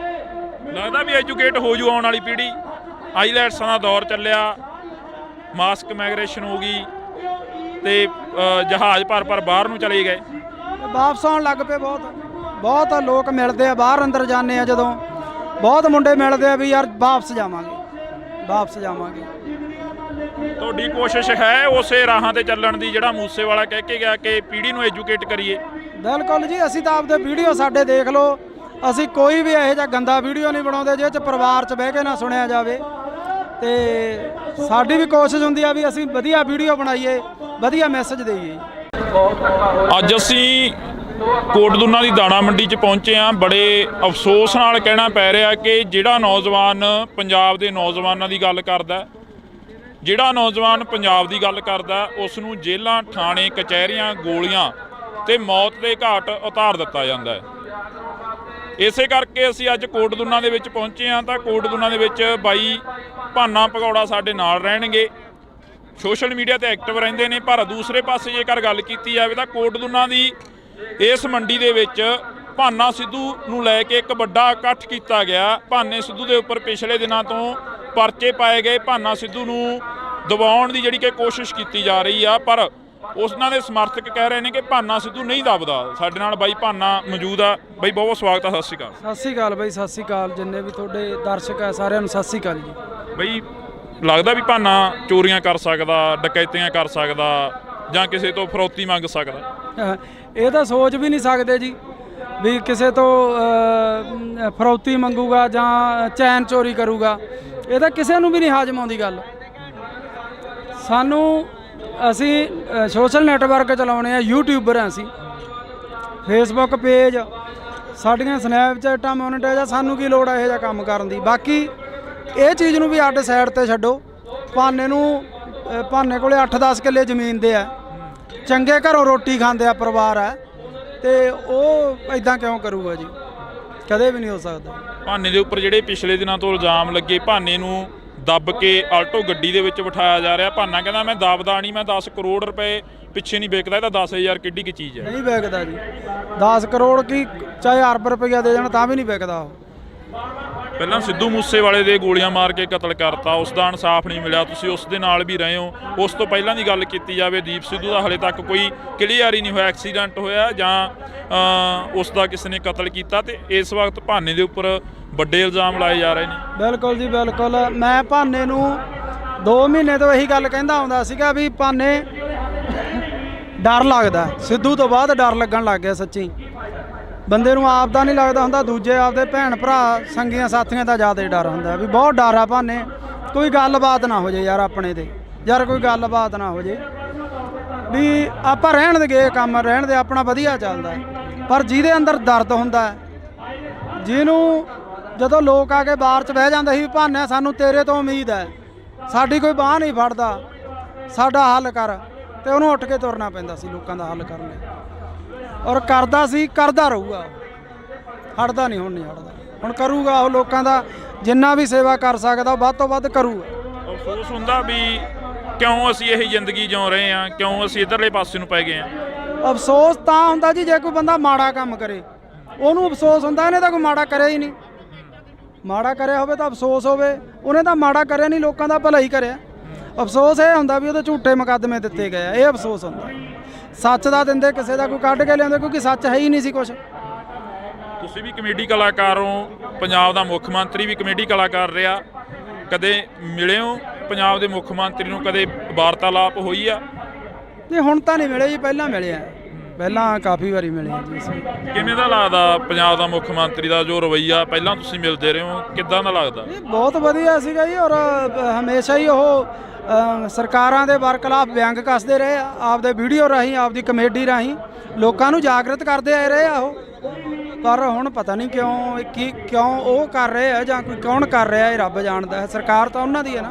ਲੱਗਦਾ ਵੀ ਐਜੂਕੇਟ ਹੋ ਜੂ ਆਉਣ ਵਾਲੀ ਪੀੜ੍ਹੀ। ਆਈਲੈਟਸਾਂ ਦਾ ਦੌਰ ਚੱਲਿਆ, ਮਾਸਕ ਮਾਈਗ੍ਰੇਸ਼ਨ ਹੋ ਗਈ ਤੇ ਜਹਾਜ਼ ਭਰ ਬਾਹਰ ਨੂੰ ਚਲੇ ਗਏ, ਵਾਪਸ ਆਉਣ ਲੱਗ ਪਏ। ਬਹੁਤ ਲੋਕ ਮਿਲਦੇ ਆ, ਬਾਹਰ ਅੰਦਰ ਜਾਂਦੇ ਆ ਜਦੋਂ, ਬਹੁਤ ਮੁੰਡੇ ਮਿਲਦੇ ਆ ਵੀ ਯਾਰ ਵਾਪਸ ਜਾਵਾਂਗੇ। ਤੁਹਾਡੀ ਕੋਸ਼ਿਸ਼ ਹੈ ਉਸੇ ਰਾਹਾਂ ਤੇ ਚੱਲਣ ਦੀ ਜਿਹੜਾ ਮੂਸੇਵਾਲਾ ਕਹਿ ਕੇ ਗਿਆ ਕਿ ਪੀੜ੍ਹੀ ਨੂੰ ਐਜੂਕੇਟ ਕਰੀਏ? ਬਿਲਕੁਲ ਜੀ, ਅਸੀਂ ਤਾਂ ਆਪਦੇ ਵੀਡੀਓ ਸਾਡੇ ਦੇਖ ਲਓ, ਅਸੀਂ ਕੋਈ ਵੀ ਇਹੋ ਜਿਹਾ ਗੰਦਾ ਵੀਡੀਓ ਨਹੀਂ ਬਣਾਉਂਦੇ ਜਿਹਦੇ 'ਚ ਪਰਿਵਾਰ 'ਚ ਬਹਿ ਕੇ ਨਾ ਸੁਣਿਆ ਜਾਵੇ। ਤੇ ਸਾਡੀ ਵੀ ਕੋਸ਼ਿਸ਼ ਹੁੰਦੀ ਆ ਵੀ ਅਸੀਂ ਵਧੀਆ ਵੀਡੀਓ ਬਣਾਈਏ, ਵਧੀਆ ਮੈਸੇਜ ਦੇਈਏ। ਅੱਜ ਅਸੀਂ ਕੋਟਦੁਨਾ ਦੀ ਦਾਣਾ ਮੰਡੀ 'ਚ ਪਹੁੰਚੇ ਹਾਂ। ਬੜੇ ਅਫਸੋਸ ਨਾਲ ਕਹਿਣਾ ਪੈ ਰਿਹਾ ਕਿ ਜਿਹੜਾ ਨੌਜਵਾਨ ਪੰਜਾਬ ਦੇ ਨੌਜਵਾਨਾਂ ਦੀ ਗੱਲ ਕਰਦਾ, ਉਸ ਨੂੰ ਜੇਲ੍ਹਾਂ, ਥਾਣੇ, ਕਚਹਿਰੀਆਂ, ਗੋਲੀਆਂ ਤੇ ਮੌਤ ਦੇ ਘਾਟ ਉਤਾਰ ਦਿੱਤਾ ਜਾਂਦਾ ਹੈ। ਇਸੇ ਕਰਕੇ ਅਸੀਂ ਅੱਜ ਕੋਟਦੁਨਾ ਦੇ ਵਿੱਚ ਪਹੁੰਚੇ ਹਾਂ। ਤਾਂ ਕੋਟਦੁਨਾ ਦੇ ਵਿੱਚ ਬਾਈ ਭਾਨਾ ਭਗੌੜਾ ਸਾਡੇ ਨਾਲ ਰਹਿਣਗੇ, ਸੋਸ਼ਲ ਮੀਡੀਆ ਤੇ ਐਕਟਿਵ ਰਹਿੰਦੇ ਨੇ। ਪਰ ਦੂਸਰੇ ਪਾਸੇ ਜੇਕਰ ਗੱਲ ਕੀਤੀ ਜਾਵੇ ਤਾਂ ਕੋਟਦੁਨਾ ਦੀ ਇਸ ਮੰਡੀ ਦੇ ਵਿੱਚ ਭਾਨਾ ਸਿੱਧੂ ਨੂੰ ਲੈ ਕੇ ਇੱਕ ਵੱਡਾ ਇਕੱਠ ਕੀਤਾ ਗਿਆ। ਭਾਨੇ ਸਿੱਧੂ ਦੇ ਉੱਪਰ ਪਿਛਲੇ ਦਿਨਾਂ ਤੋਂ ਪਰਚੇ ਪਾਏ ਗਏ, ਭਾਨਾ ਸਿੱਧੂ ਨੂੰ ਦਬਾਉਣ ਦੀ ਜਿਹੜੀ ਕਿ ਕੋਸ਼ਿਸ਼ ਕੀਤੀ ਜਾ ਰਹੀ ਆ। ਪਰ ਉਹਨਾਂ ਦੇ ਸਮਰਥਕ ਕਹਿ ਰਹੇ ਨੇ ਕਿ ਭਾਨਾ ਸਿੱਧੂ ਨਹੀਂ ਦਬਦਾ। ਸਾਡੇ ਨਾਲ ਬਾਈ ਭਾਨਾ ਮੌਜੂਦ ਆ। ਬਾਈ ਬਹੁਤ ਬਹੁਤ ਸਵਾਗਤ ਆ, ਸਤਿ ਸ਼੍ਰੀ ਅਕਾਲ। ਸਤਿ ਸ਼੍ਰੀ ਅਕਾਲ ਬਾਈ, ਸਤਿ ਸ਼੍ਰੀ ਅਕਾਲ ਜਿੰਨੇ ਵੀ ਤੁਹਾਡੇ ਦਰਸ਼ਕ ਆ ਸਾਰਿਆਂ ਨੂੰ ਸਤਿ ਸ਼੍ਰੀ ਅਕਾਲ ਜੀ। ਬਾਈ ਲੱਗਦਾ ਵੀ ਭਾਨਾ ਚੋਰੀਆਂ ਕਰ ਸਕਦਾ, ਡਕੈਤੀਆਂ ਕਰ ਸਕਦਾ ਜਾਂ ਕਿਸੇ ਤੋਂ ਫਰੌਤੀ ਮੰਗ ਸਕਦਾ? ਇਹ ਤਾਂ ਸੋਚ ਵੀ ਨਹੀਂ ਸਕਦੇ ਜੀ ਵੀ ਕਿਸੇ ਤੋਂ ਫਰੌਤੀ ਮੰਗੂਗਾ ਜਾਂ ਚੈਨ ਚੋਰੀ ਕਰੂਗਾ। ਇਹ ਤਾਂ ਕਿਸੇ ਨੂੰ ਵੀ ਨਹੀਂ ਹਾਜ਼ਮ ਆਉਂਦੀ ਗੱਲ। ਅਸੀਂ ਸੋਸ਼ਲ ਨੈਟਵਰਕ ਚਲਾਉਣੇ ਆ, ਯੂਟਿਊਬਰ ਆ ਅਸੀਂ, ਫੇਸਬੁੱਕ ਪੇਜ, ਸਾਡੀਆਂ ਸਨੈਪਚੈਟਾਂ ਮੋਨੀਟਾਈਜ਼ ਆ। ਸਾਨੂੰ ਕੀ ਲੋੜ ਹੈ ਇਹੋ ਜਿਹਾ ਕੰਮ ਕਰਨ ਦੀ? ਬਾਕੀ ਇਹ ਚੀਜ਼ ਨੂੰ ਵੀ ਅੱਡ ਸਾਈਡ ਤੇ ਛੱਡੋ। ਭਾਨੇ ਕੋਲੇ 8-10 ਕਿੱਲੇ ਜ਼ਮੀਨ ਦੇ ਆ, ਚੰਗੇ ਘਰੋਂ ਰੋਟੀ ਖਾਂਦੇ ਆ, ਪਰਿਵਾਰ ਹੈ, ਤੇ ਉਹ ਇਦਾਂ ਕਿਉਂ ਕਰੂਗਾ ਜੀ? ਕਦੇ ਵੀ ਨਹੀਂ ਹੋ ਸਕਦਾ। ਭਾਨੇ ਦੇ ਉੱਪਰ ਜਿਹੜੇ ਪਿਛਲੇ ਦਿਨਾਂ ਤੋਂ ਇਲਜ਼ਾਮ ਲੱਗੇ, ਭਾਨੇ ਨੂੰ ਦੱਬ ਕੇ ਆਲਟੋ ਗੱਡੀ ਦੇ ਵਿੱਚ ਬਿਠਾਇਆ ਜਾ ਰਿਹਾ। ਭਾਨਾ ਕਹਿੰਦਾ ਮੈਂ ਦਬਦਾ ਨਹੀਂ, ਮੈਂ 10 ਕਰੋੜ ਰੁਪਏ ਪਿੱਛੇ ਨਹੀਂ ਵਿਕਦਾ। ਇਹ ਤਾਂ 10,000 ਕਿੱਡੀ ਕੀ ਚੀਜ਼ ਹੈ? ਨਹੀਂ ਵਿਕਦਾ ਜੀ, 10 ਕਰੋੜ ਕੀ ਚਾਹੇ ਅਰਬ ਰੁਪਈਆ ਦੇ ਦੇਣ ਤਾਂ ਵੀ ਨਹੀਂ ਵਿਕਦਾ ਉਹ। ਪਹਿਲਾਂ ਸਿੱਧੂ ਮੂਸੇਵਾਲੇ ਦੇ ਗੋਲੀਆਂ ਮਾਰ ਕੇ ਕਤਲ ਕਰਤਾ, ਉਸ ਦਾ ਇਨਸਾਫ ਨਹੀਂ ਮਿਲਿਆ। ਤੁਸੀਂ ਉਸ ਦੇ ਨਾਲ ਵੀ ਰਹੇ ਹੋ। ਉਸ ਤੋਂ ਪਹਿਲਾਂ ਦੀ ਗੱਲ ਕੀਤੀ ਜਾਵੇ, ਦੀਪ ਸਿੱਧੂ ਦਾ ਹਾਲੇ ਤੱਕ ਕੋਈ ਕਲੀਅਰ ਹੀ ਨਹੀਂ ਹੋਇਆ, ਐਕਸੀਡੈਂਟ ਹੋਇਆ ਜਾਂ ਉਸ ਦਾ ਕਿਸੇ ਨੇ ਕਤਲ ਕੀਤਾ। ਤੇ ਇਸ ਵਕਤ ਭਾਨੇ ਦੇ ਉੱਪਰ ਵੱਡੇ ਇਲਜ਼ਾਮ ਲਾਏ ਜਾ ਰਹੇ ਨੇ। ਬਿਲਕੁਲ ਜੀ ਬਿਲਕੁਲ। ਮੈਂ ਭਾਨੇ ਨੂੰ 2 ਮਹੀਨੇ ਤੋਂ ਇਹੀ ਗੱਲ ਕਹਿੰਦਾ ਆਉਂਦਾ ਸੀਗਾ ਵੀ ਭਾਨੇ ਡਰ ਲੱਗਦਾ, ਸਿੱਧੂ ਤੋਂ ਬਾਅਦ ਡਰ ਲੱਗਣ ਲੱਗ ਗਿਆ। ਸੱਚੀ ਬੰਦੇ ਨੂੰ ਆਪ ਦਾ ਨਹੀਂ ਲੱਗਦਾ ਹੁੰਦਾ, ਦੂਜੇ ਆਪਦੇ ਭੈਣ ਭਰਾ ਸੰਗੀਆਂ ਸਾਥੀਆਂ ਦਾ ਜ਼ਿਆਦਾ ਡਰ ਹੁੰਦਾ ਵੀ ਬਹੁਤ ਡਰ ਆ ਭਾਨੇ। ਕੋਈ ਗੱਲਬਾਤ ਨਾ ਹੋ ਜੇ ਯਾਰ ਆਪਣੇ ਤੇ, ਯਾਰ ਕੋਈ ਗੱਲਬਾਤ ਨਾ ਹੋ ਜੇ ਵੀ ਆਪਾਂ ਰਹਿਣ ਦੇ ਗਏ, ਕੰਮ ਰਹਿਣ ਦੇ, ਆਪਣਾ ਵਧੀਆ ਚੱਲਦਾ। ਪਰ ਜਿਹਦੇ ਅੰਦਰ ਦਰਦ ਹੁੰਦਾ, ਜਿਹਨੂੰ ਜਦੋਂ ਲੋਕ ਆ ਕੇ ਬਾਹਰ 'ਚ ਬਹਿ ਜਾਂਦੇ ਸੀ, ਭਾਨੇ ਸਾਨੂੰ ਤੇਰੇ ਤੋਂ ਉਮੀਦ ਹੈ, ਸਾਡੀ ਕੋਈ ਬਾਂਹ ਨਹੀਂ ਫੜਦਾ, ਸਾਡਾ ਹੱਲ ਕਰ, ਤੇ ਉਹਨੂੰ ਉੱਠ ਕੇ ਤੁਰਨਾ ਪੈਂਦਾ ਸੀ ਲੋਕਾਂ ਦਾ ਹੱਲ ਕਰਨ ਲਈ। ਔਰ ਕਰਦਾ ਸੀ, ਕਰਦਾ ਰਹੂਗਾ, ਹਟਦਾ ਨਹੀਂ, ਹੁਣ ਨਹੀਂ ਹਟਦਾ, ਹੁਣ ਕਰੂਗਾ ਉਹ ਲੋਕਾਂ ਦਾ ਜਿੰਨਾ ਵੀ ਸੇਵਾ ਕਰ ਸਕਦਾ ਵੱਧ ਤੋਂ ਵੱਧ ਕਰੂਗਾ। ਅਫਸੋਸ ਹੁੰਦਾ ਵੀ ਕਿਉਂ ਅਸੀਂ ਇਹ ਜ਼ਿੰਦਗੀ ਜਿਉ ਰਹੇ ਹਾਂ, ਕਿਉਂ ਅਸੀਂ ਇੱਧਰਲੇ ਪਾਸੇ ਨੂੰ ਪੈ ਗਏ ਹਾਂ। ਅਫਸੋਸ ਤਾਂ ਹੁੰਦਾ ਜੀ ਜੇ ਕੋਈ ਬੰਦਾ ਮਾੜਾ ਕੰਮ ਕਰੇ, ਉਹਨੂੰ ਅਫਸੋਸ ਹੁੰਦਾ। ਇਹਨੇ ਤਾਂ ਕੋਈ ਮਾੜਾ ਕਰਿਆ ਹੀ ਨਹੀਂ। ਮਾੜਾ ਕਰਿਆ ਹੋਵੇ ਤਾਂ ਅਫਸੋਸ ਹੋਵੇ, ਉਹਨੇ ਤਾਂ ਮਾੜਾ ਕਰਿਆ ਨਹੀਂ, ਲੋਕਾਂ ਦਾ ਭਲਾ ਹੀ ਕਰਿਆ। ਅਫਸੋਸ ਇਹ ਹੁੰਦਾ ਵੀ ਉਹਦੇ ਝੂਠੇ ਮੁਕੱਦਮੇ ਦਿੱਤੇ ਗਏ ਆ, ਇਹ ਅਫਸੋਸ ਹੁੰਦਾ। ਸੱਚ ਦਾ ਦਿੰਦੇ ਕਿਸੇ ਦਾ ਕੋਈ ਕੱਢ ਕੇ ਲਿਆਉਂਦੇ, ਕਿਉਂਕਿ ਸੱਚ ਹੈ ਹੀ ਨਹੀਂ ਸੀ ਕੁਛ। ਤੁਸੀਂ ਵੀ ਕਮੇਡੀ ਕਲਾਕਾਰ ਹੋ, ਪੰਜਾਬ ਦਾ ਮੁੱਖ ਮੰਤਰੀ ਵੀ ਕਮੇਡੀ ਕਲਾਕਾਰ ਰਿਹਾ, ਕਦੇ ਮਿਲੇ ਹੋ ਪੰਜਾਬ ਦੇ ਮੁੱਖ ਮੰਤਰੀ ਨੂੰ? ਕਦੇ ਵਾਰਤਾਲਾਪ ਹੋਈ ਆ? ਨਹੀਂ ਹੁਣ ਤਾਂ ਨਹੀਂ ਮਿਲੇ ਜੀ, ਪਹਿਲਾਂ ਮਿਲੇ ਆ, ਪਹਿਲਾਂ ਕਾਫੀ ਵਾਰੀ ਮਿਲੇ ਆ ਜੀ ਅਸੀਂ। ਕਿਵੇਂ ਦਾ ਲੱਗਦਾ ਪੰਜਾਬ ਦਾ ਮੁੱਖ ਮੰਤਰੀ ਦਾ ਜੋ ਰਵੱਈਆ, ਪਹਿਲਾਂ ਤੁਸੀਂ ਮਿਲਦੇ ਰਹੇ ਹੋ, ਕਿੱਦਾਂ ਦਾ ਲੱਗਦਾ? ਇਹ ਬਹੁਤ ਵਧੀਆ ਸੀਗਾ ਜੀ। ਔਰ ਹਮੇਸ਼ਾ ਹੀ ਉਹ ਸਰਕਾਰਾਂ ਦੇ ਵਰਖਿਲਾਫ ਵਿਅੰਗ ਕੱਸਦੇ ਰਹੇ ਆ, ਆਪਦੇ ਵੀਡੀਓ ਰਾਹੀਂ, ਆਪਦੀ ਕਮੇਡੀ ਰਾਹੀਂ ਲੋਕਾਂ ਨੂੰ ਜਾਗਰਤ ਕਰਦੇ ਆਏ ਰਹੇ ਆ ਉਹ। ਪਰ ਹੁਣ ਪਤਾ ਨਹੀਂ ਕਿਉਂ ਉਹ ਕਰ ਰਹੇ ਆ ਜਾਂ ਕੋਈ ਕੌਣ ਕਰ ਰਿਹਾ, ਇਹ ਰੱਬ ਜਾਣਦਾ ਹੈ। ਸਰਕਾਰ ਤਾਂ ਉਹਨਾਂ ਦੀ ਹੈ ਨਾ,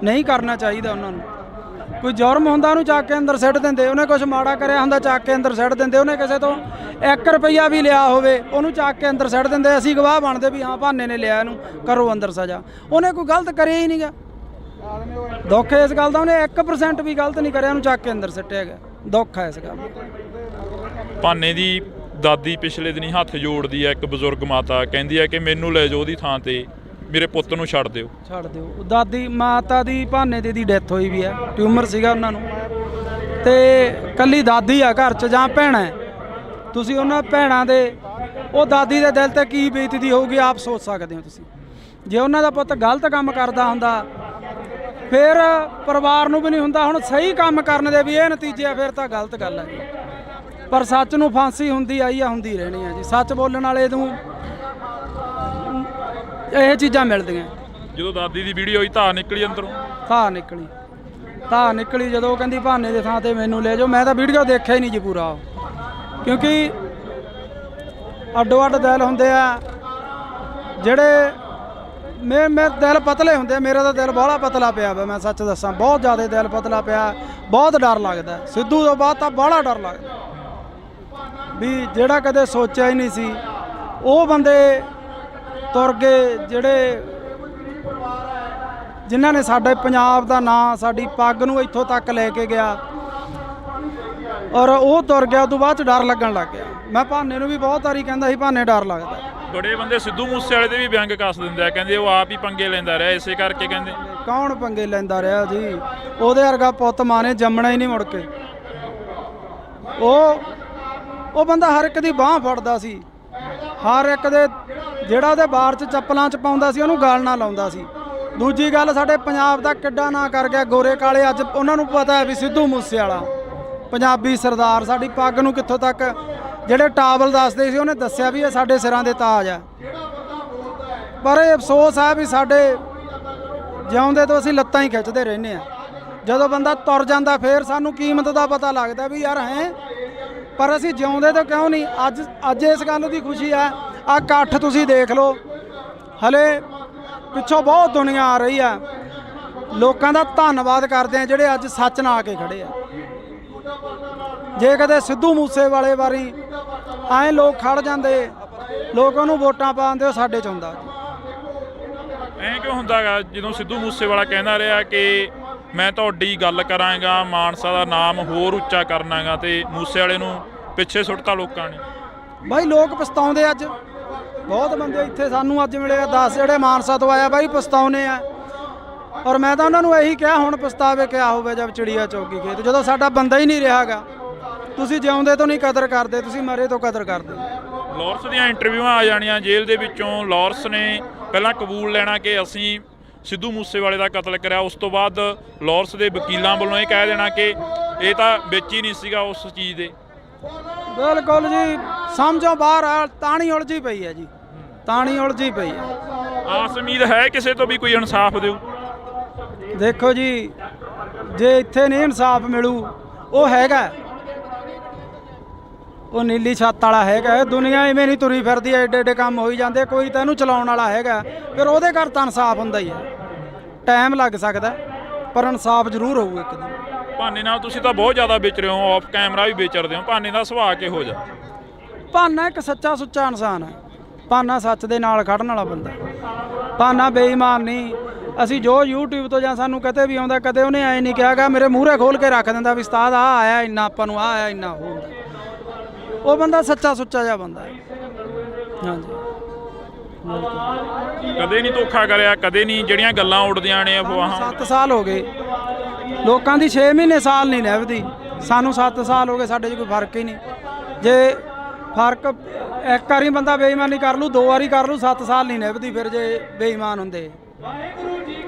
ਨਹੀਂ ਕਰਨਾ ਚਾਹੀਦਾ ਉਹਨਾਂ ਨੂੰ। ਕੋਈ ਜੁਰਮ ਹੁੰਦਾ ਉਹਨੂੰ ਚੱਕ ਕੇ ਅੰਦਰ ਸਿੱਟ ਦਿੰਦੇ, ਉਹਨੇ ਕੁਝ ਮਾੜਾ ਕਰਿਆ ਹੁੰਦਾ ਚੱਕ ਕੇ ਅੰਦਰ ਸਿੱਟ ਦਿੰਦੇ, ਉਹਨੇ ਕਿਸੇ ਤੋਂ 1 ਰੁਪਈਆ ਵੀ ਲਿਆ ਹੋਵੇ ਉਹਨੂੰ ਚੱਕ ਕੇ ਅੰਦਰ ਸਿੱਟ ਦਿੰਦੇ। ਅਸੀਂ ਗਵਾਹ ਬਣਦੇ ਵੀ ਹਾਂ ਭਾਨੇ ਨੇ ਲਿਆ, ਇਹਨੂੰ ਕਰੋ ਅੰਦਰ ਸਜ਼ਾ। ਉਹਨੇ ਕੋਈ ਗਲਤ ਕਰਿਆ ਹੀ ਨਹੀਂਗਾ। ਦੁੱਖ ਇਸ ਗੱਲ ਦਾ, ਉਹਨੇ 1% ਵੀ ਗਲਤ ਨਹੀਂ ਕਰਿਆ, ਉਹਨੂੰ ਚੱਕ ਕੇ ਅੰਦਰ ਸਿੱਟਿਆ ਗਿਆ। ਦੁੱਖ ਹੈ ਇਸ ਗੱਲ ਦਾ। ਭਾਨੇ ਦੀ ਦਾਦੀ ਪਿਛਲੇ ਦਿਨੀ ਹੱਥ ਜੋੜਦੀ ਹੈ, ਇੱਕ ਬਜ਼ੁਰਗ ਮਾਤਾ ਕਹਿੰਦੀ ਹੈ ਕਿ ਮੈਨੂੰ ਲੈ ਜਾਓ ਉਹਦੀ ਥਾਂ ਤੇ, ਮੇਰੇ ਪੁੱਤ ਨੂੰ ਛੱਡ ਦਿਓ। ਛੱਡ ਦਿਓ। ਉਹ ਦਾਦੀ ਮਾਤਾ ਦੀ ਭਾਨੇ ਦੀ ਡੈਥ ਹੋਈ ਵੀ ਹੈ, ਟਿਊਮਰ ਸੀਗਾ ਉਹਨਾਂ ਨੂੰ, ਤੇ ਕੱਲੀ ਦਾਦੀ ਆ ਘਰ 'ਚ ਜਾਂ ਭੈਣਾਂ। ਤੁਸੀਂ ਉਹਨਾਂ ਭੈਣਾਂ ਦੇ, ਉਹ ਦਾਦੀ ਦੇ ਦਿਲ ਤੇ ਕੀ ਬੀਤਦੀ ਹੋਊਗੀ ਆਪ ਸੋਚ ਸਕਦੇ ਹੋ ਤੁਸੀਂ। ਜੇ ਉਹਨਾਂ ਦਾ ਪੁੱਤ ਗਲਤ ਕੰਮ ਕਰਦਾ ਹੁੰਦਾ ਫਿਰ ਪਰਿਵਾਰ ਨੂੰ ਵੀ ਨਹੀਂ ਹੁੰਦਾ। ਹੁਣ ਸਹੀ ਕੰਮ ਕਰਨ ਦੇ ਵੀ ਇਹ ਨਤੀਜੇ ਆ, ਫਿਰ ਤਾਂ ਗਲਤ ਗੱਲ ਹੈ ਜੀ। ਪਰ ਸੱਚ ਨੂੰ ਫਾਂਸੀ ਹੁੰਦੀ ਆਈ ਆ, ਹੁੰਦੀ ਰਹਿਣੀ ਆ ਜੀ। ਸੱਚ ਬੋਲਣ ਵਾਲੇ ਨੂੰ ਇਹ ਚੀਜ਼ਾਂ ਮਿਲਦੀਆਂ। ਜਦੋਂ ਦਾਦੀ ਦੀ ਵੀਡੀਓ ਹੋਈ ਧਾਰ ਨਿਕਲੀ ਅੰਦਰੋਂ, ਧਾਰ ਨਿਕਲੀ ਜਦੋਂ ਉਹ ਕਹਿੰਦੀ ਭਾਨੇ ਦੇ ਥਾਂ ਤੇ ਮੈਨੂੰ ਲੈ ਜਾਓ। ਮੈਂ ਤਾਂ ਵੀਡੀਓ ਦੇਖਿਆ ਹੀ ਨਹੀਂ ਜੀ ਪੂਰਾ, ਕਿਉਂਕਿ ਅੱਡੋ ਅੱਡ ਦਿਲ ਹੁੰਦੇ ਆ ਜਿਹੜੇ ਮੇਰੇ ਦਿਲ ਪਤਲੇ ਹੁੰਦੇ ਆ। ਮੇਰਾ ਤਾਂ ਦਿਲ ਬਾਹਲਾ ਪਤਲਾ ਪਿਆ ਵਾ, ਮੈਂ ਸੱਚ ਦੱਸਾਂ, ਬਹੁਤ ਜ਼ਿਆਦਾ ਦਿਲ ਪਤਲਾ ਪਿਆ। ਬਹੁਤ ਡਰ ਲੱਗਦਾ ਸਿੱਧੂ ਤੋਂ ਬਾਅਦ ਤਾਂ ਬਾਹਲਾ ਡਰ ਲੱਗਦਾ ਵੀ ਜਿਹੜਾ ਕਦੇ ਸੋਚਿਆ ਹੀ ਨਹੀਂ ਸੀ ਉਹ ਬੰਦੇ ਤੁਰ ਗਏ, ਜਿਹੜੇ ਜਿਨ੍ਹਾਂ ਨੇ ਸਾਡੇ ਪੰਜਾਬ ਦਾ ਨਾਂ, ਸਾਡੀ ਪੱਗ ਨੂੰ ਇੱਥੋਂ ਤੱਕ ਲੈ ਕੇ ਗਿਆ, ਔਰ ਉਹ ਤੁਰ ਗਿਆ। ਉਦੋਂ ਬਾਅਦ 'ਚ ਡਰ ਲੱਗਣ ਲੱਗ ਗਿਆ। ਮੈਂ ਭਾਨੇ ਨੂੰ ਵੀ ਬਹੁਤ ਵਾਰੀ ਕਹਿੰਦਾ ਸੀ ਭਾਨੇ ਡਰ ਲੱਗਦਾ। ਬੜੇ ਬੰਦੇ ਸਿੱਧੂ ਮੂਸੇਵਾਲੇ ਦੇ ਵੀ ਵਿਅੰਗ ਕੱਸ ਦਿੰਦੇ ਆ, ਕਹਿੰਦੇ ਉਹ ਆਪ ਹੀ ਪੰਗੇ ਲੈਂਦਾ ਰਿਹਾ, ਇਸੇ ਕਰਕੇ ਕਹਿੰਦੇ। ਕੌਣ ਪੰਗੇ ਲੈਂਦਾ ਰਿਹਾ ਜੀ? ਉਹਦੇ ਵਰਗਾ ਪੁੱਤ ਮਾਂ ਨੇ ਜੰਮਣਾ ਹੀ ਨਹੀਂ ਮੁੜ ਕੇ। ਉਹ ਬੰਦਾ ਹਰ ਇੱਕ ਦੀ ਬਾਹ ਫੜਦਾ ਸੀ, ਹਰ ਇੱਕ ਦੇ, ਜਿਹੜਾ ਉਹਦੇ ਬਾਰ 'ਚ ਚੱਪਲਾਂ 'ਚ ਪਾਉਂਦਾ ਸੀ ਉਹਨੂੰ ਗਲ ਨਾ ਲਾਉਂਦਾ ਸੀ। ਦੂਜੀ ਗੱਲ, ਸਾਡੇ ਪੰਜਾਬ ਦਾ ਕਿੱਡਾ ਨਾਂ ਕਰ ਗਿਆ ਗੋਰੇ ਕਾਲੇ। ਅੱਜ ਉਹਨਾਂ ਨੂੰ ਪਤਾ ਹੈ ਵੀ ਸਿੱਧੂ ਮੂਸੇਵਾਲਾ ਪੰਜਾਬੀ ਸਰਦਾਰ, ਸਾਡੀ ਪੱਗ ਨੂੰ ਕਿੱਥੋਂ ਤੱਕ, ਜਿਹੜੇ ਟਾਵਲ ਦੱਸਦੇ ਸੀ ਉਹਨੇ ਦੱਸਿਆ ਵੀ ਇਹ ਸਾਡੇ ਸਿਰਾਂ ਦੇ ਤਾਜ ਆ। ਪਰ ਇਹ ਅਫਸੋਸ ਹੈ ਵੀ ਸਾਡੇ ਜਿਉਂਦੇ ਤੋਂ ਅਸੀਂ ਲੱਤਾਂ ਹੀ ਖਿੱਚਦੇ ਰਹਿੰਦੇ ਆ। ਜਦੋਂ ਬੰਦਾ ਤੁਰ ਜਾਂਦਾ ਫਿਰ ਸਾਨੂੰ ਕੀਮਤ ਦਾ ਪਤਾ ਲੱਗਦਾ ਵੀ ਯਾਰ ਹੈ, ਪਰ ਅਸੀਂ ਜਿਉਂਦੇ ਤੋਂ ਕਿਉਂ ਨਹੀਂ। ਅੱਜ ਇਸ ਗੱਲ ਦੀ ਖੁਸ਼ੀ ਹੈ। ਆਹ ਇਕੱਠ ਤੁਸੀਂ ਦੇਖ ਲਓ, ਹਲੇ ਪਿੱਛੋਂ ਬਹੁਤ ਦੁਨੀਆ ਆ ਰਹੀ ਆ। ਲੋਕਾਂ ਦਾ ਧੰਨਵਾਦ ਕਰਦੇ ਆ ਜਿਹੜੇ ਅੱਜ ਸੱਚ ਨਾਲ ਆ ਕੇ ਖੜੇ ਆ। ਜੇ ਕਦੇ ਸਿੱਧੂ ਮੂਸੇਵਾਲੇ ਵਾਰੀ ਐਂ ਲੋਕ ਖੜ ਜਾਂਦੇ, ਲੋਕ ਉਹਨੂੰ ਵੋਟਾਂ ਪਾਉਂਦੇ, ਉਹ ਸਾਡੇ 'ਚ ਹੁੰਦਾ। ਐਂ ਕਿਉਂ ਹੁੰਦਾ ਗਾ ਜਦੋਂ ਸਿੱਧੂ ਮੂਸੇਵਾਲਾ ਕਹਿੰਦਾ ਰਿਹਾ ਕਿ ਮੈਂ ਤੁਹਾਡੀ ਗੱਲ ਕਰਾਂਗਾ, ਮਾਨਸਾ ਦਾ ਨਾਮ ਹੋਰ ਉੱਚਾ ਕਰਨਾਗਾ, ਤੇ ਮੂਸੇਵਾਲੇ ਨੂੰ ਪਿੱਛੇ ਸੁੱਟਤਾ ਲੋਕਾਂ ਨੇ? ਬਾਈ ਲੋਕ ਪਛਤਾਉਂਦੇ ਅੱਜ। ਬਹੁਤ ਬੰਦੇ ਇੱਥੇ ਸਾਨੂੰ ਅੱਜ ਮਿਲੇ ਆ 10 ਜਿਹੜੇ ਮਾਨਸਾ ਤੋਂ ਆਇਆ ਬਾਈ, ਪਛਤਾਉਨੇ ਆ। ਔਰ ਮੈਂ ਤਾਂ ਉਹਨਾਂ ਨੂੰ ਇਹੀ ਕਿਹਾ ਹੁਣ ਪਛਤਾਵੇ ਕਿਆ ਹੋਵੇ ਜਦ ਚਿੜੀਆ ਚੌਗੀ ਖੇਤ, ਜਦੋਂ ਸਾਡਾ ਬੰਦਾ ਹੀ ਨਹੀਂ ਰਿਹਾਗਾ। ਤੁਸੀਂ ਜਿਉਂਦੇ ਤੋਂ ਨਹੀਂ ਕਦਰ ਕਰਦੇ, ਤੁਸੀਂ ਮਰੇ ਤੋਂ ਕਦਰ ਕਰਦੇ। ਲਾਰੈਂਸ ਦੀਆਂ ਇੰਟਰਵਿਊਆਂ ਆ ਜਾਣੀਆਂ ਜੇਲ੍ਹ ਦੇ ਵਿੱਚੋਂ। ਲਾਰੈਂਸ ਨੇ ਪਹਿਲਾਂ ਕਬੂਲ ਲੈਣਾ ਕਿ ਅਸੀਂ ਸਿੱਧੂ ਮੂਸੇਵਾਲੇ ਦਾ ਕਤਲ ਕਰਿਆ, ਉਸ ਤੋਂ ਬਾਅਦ ਲਾਰੈਂਸ ਦੇ ਵਕੀਲਾਂ ਵੱਲੋਂ ਇਹ ਕਹਿ ਦੇਣਾ ਕਿ ਇਹ ਤਾਂ ਵਿੱਚ ਹੀ ਨਹੀਂ ਸੀਗਾ ਉਸ ਚੀਜ਼ ਦੇ। ਬਿਲਕੁਲ ਜੀ, ਸਮਝੋ ਬਾਹਰ ਆ। ਤਾਣੀ ਉਲਝੀ ਪਈ ਹੈ ਜੀ, ਤਾਣੀ ਉਲਝੀ ਪਈ ਹੈ। ਆਸ ਉਮੀਦ ਹੈ ਕਿਸੇ ਤੋਂ ਵੀ ਕੋਈ ਇਨਸਾਫ ਦਿਓ? ਦੇਖੋ ਜੀ, ਜੇ ਇੱਥੇ ਨਹੀਂ ਇਨਸਾਫ ਮਿਲੂ, ਉਹ ਹੈਗਾ, ਉਹ ਨੀਲੀ ਛੱਤ ਵਾਲਾ ਹੈਗਾ। ਦੁਨੀਆ ਇਵੇਂ ਨਹੀਂ ਤੁਰੀ ਫਿਰਦੀ, ਐਡੇ ਐਡੇ ਕੰਮ ਹੋਈ ਜਾਂਦੇ। ਕੋਈ ਤਾਂ ਇਹਨੂੰ ਚਲਾਉਣ ਵਾਲਾ ਹੈਗਾ, ਫਿਰ ਉਹਦੇ ਘਰ ਤਾਂ ਇਨਸਾਫ ਹੁੰਦਾ ਹੀ ਹੈ। ਟਾਈਮ ਲੱਗ ਸਕਦਾ ਪਰ ਇਨਸਾਫ ਜ਼ਰੂਰ ਹੋਊ ਇੱਕ ਦਿਨ। ਭਾਨੇ ਨਾਲ ਤੁਸੀਂ ਤਾਂ ਬਹੁਤ ਜ਼ਿਆਦਾ ਵਿਚ ਰਹੇ ਹੋ, ਆਫ ਕੈਮਰਾ ਵੀ ਵਿਚਰਦੇ ਹੋ। ਭਾਨੇ ਦਾ ਸੁਭਾਅ ਕਿਹੋ ਜਿਹਾ? ਭਾਨਾ ਇੱਕ ਸੱਚਾ ਸੁੱਚਾ ਇਨਸਾਨ ਹੈ। ਭਾਨਾ ਸੱਚ ਦੇ ਨਾਲ ਖੜਨ ਵਾਲਾ ਬੰਦਾ। ਭਾਨਾ ਬੇਈਮਾਨ ਨਹੀਂ। ਅਸੀਂ ਜੋ YouTube ਤੋਂ ਜਾਂ ਸਾਨੂੰ ਕਦੇ ਵੀ ਆਉਂਦਾ, ਕਦੇ ਉਹਨੇ ਐਂ ਨਹੀਂ ਕਿਹਾਗਾ ਮੇਰੇ ਮੂਹਰੇ ਖੋਲ ਕੇ ਰੱਖ ਦਿੰਦਾ ਵੀ ਉਸਤਾਦ ਆਹ ਆਇਆ ਇੰਨਾ, ਆਪਾਂ ਨੂੰ ਆਹ ਆਇਆ ਇੰਨਾ। ਉਹ ਬੰਦਾ ਸੱਚਾ ਸੁੱਚਾ ਜਿਹਾ ਬੰਦਾ ਹੈ। ਹਾਂਜੀ, ਕਦੇ ਨਹੀਂ ਧੋਖਾ ਕਰਿਆ, ਕਦੇ ਨਹੀਂ ਜਿਹੜੀਆਂ ਗੱਲਾਂ ਉੱਡਦੀਆਂ ਨੇ ਅਫਵਾਹਾਂ। 7 ਸਾਲ ਹੋ ਗਏ ਲੋਕਾਂ ਦੀ, 6 ਮਹੀਨੇ ਸਾਲ ਨਹੀਂ ਨਿਭਦੀ। ਸਾਨੂੰ 7 ਸਾਲ ਹੋ ਗਏ, ਸਾਡੇ 'ਚ ਕੋਈ ਫਰਕ ਹੀ ਨਹੀਂ। ਜੇ ਫਰਕ ਇੱਕ ਵਾਰੀ ਬੰਦਾ ਬੇਈਮਾਨੀ ਕਰ ਲੂ, 2 ਵਾਰੀ ਕਰ ਲੂ, 7 ਸਾਲ ਨਹੀਂ ਨਿਭਦੀ ਫਿਰ ਜੇ ਬੇਈਮਾਨ ਹੁੰਦੇ।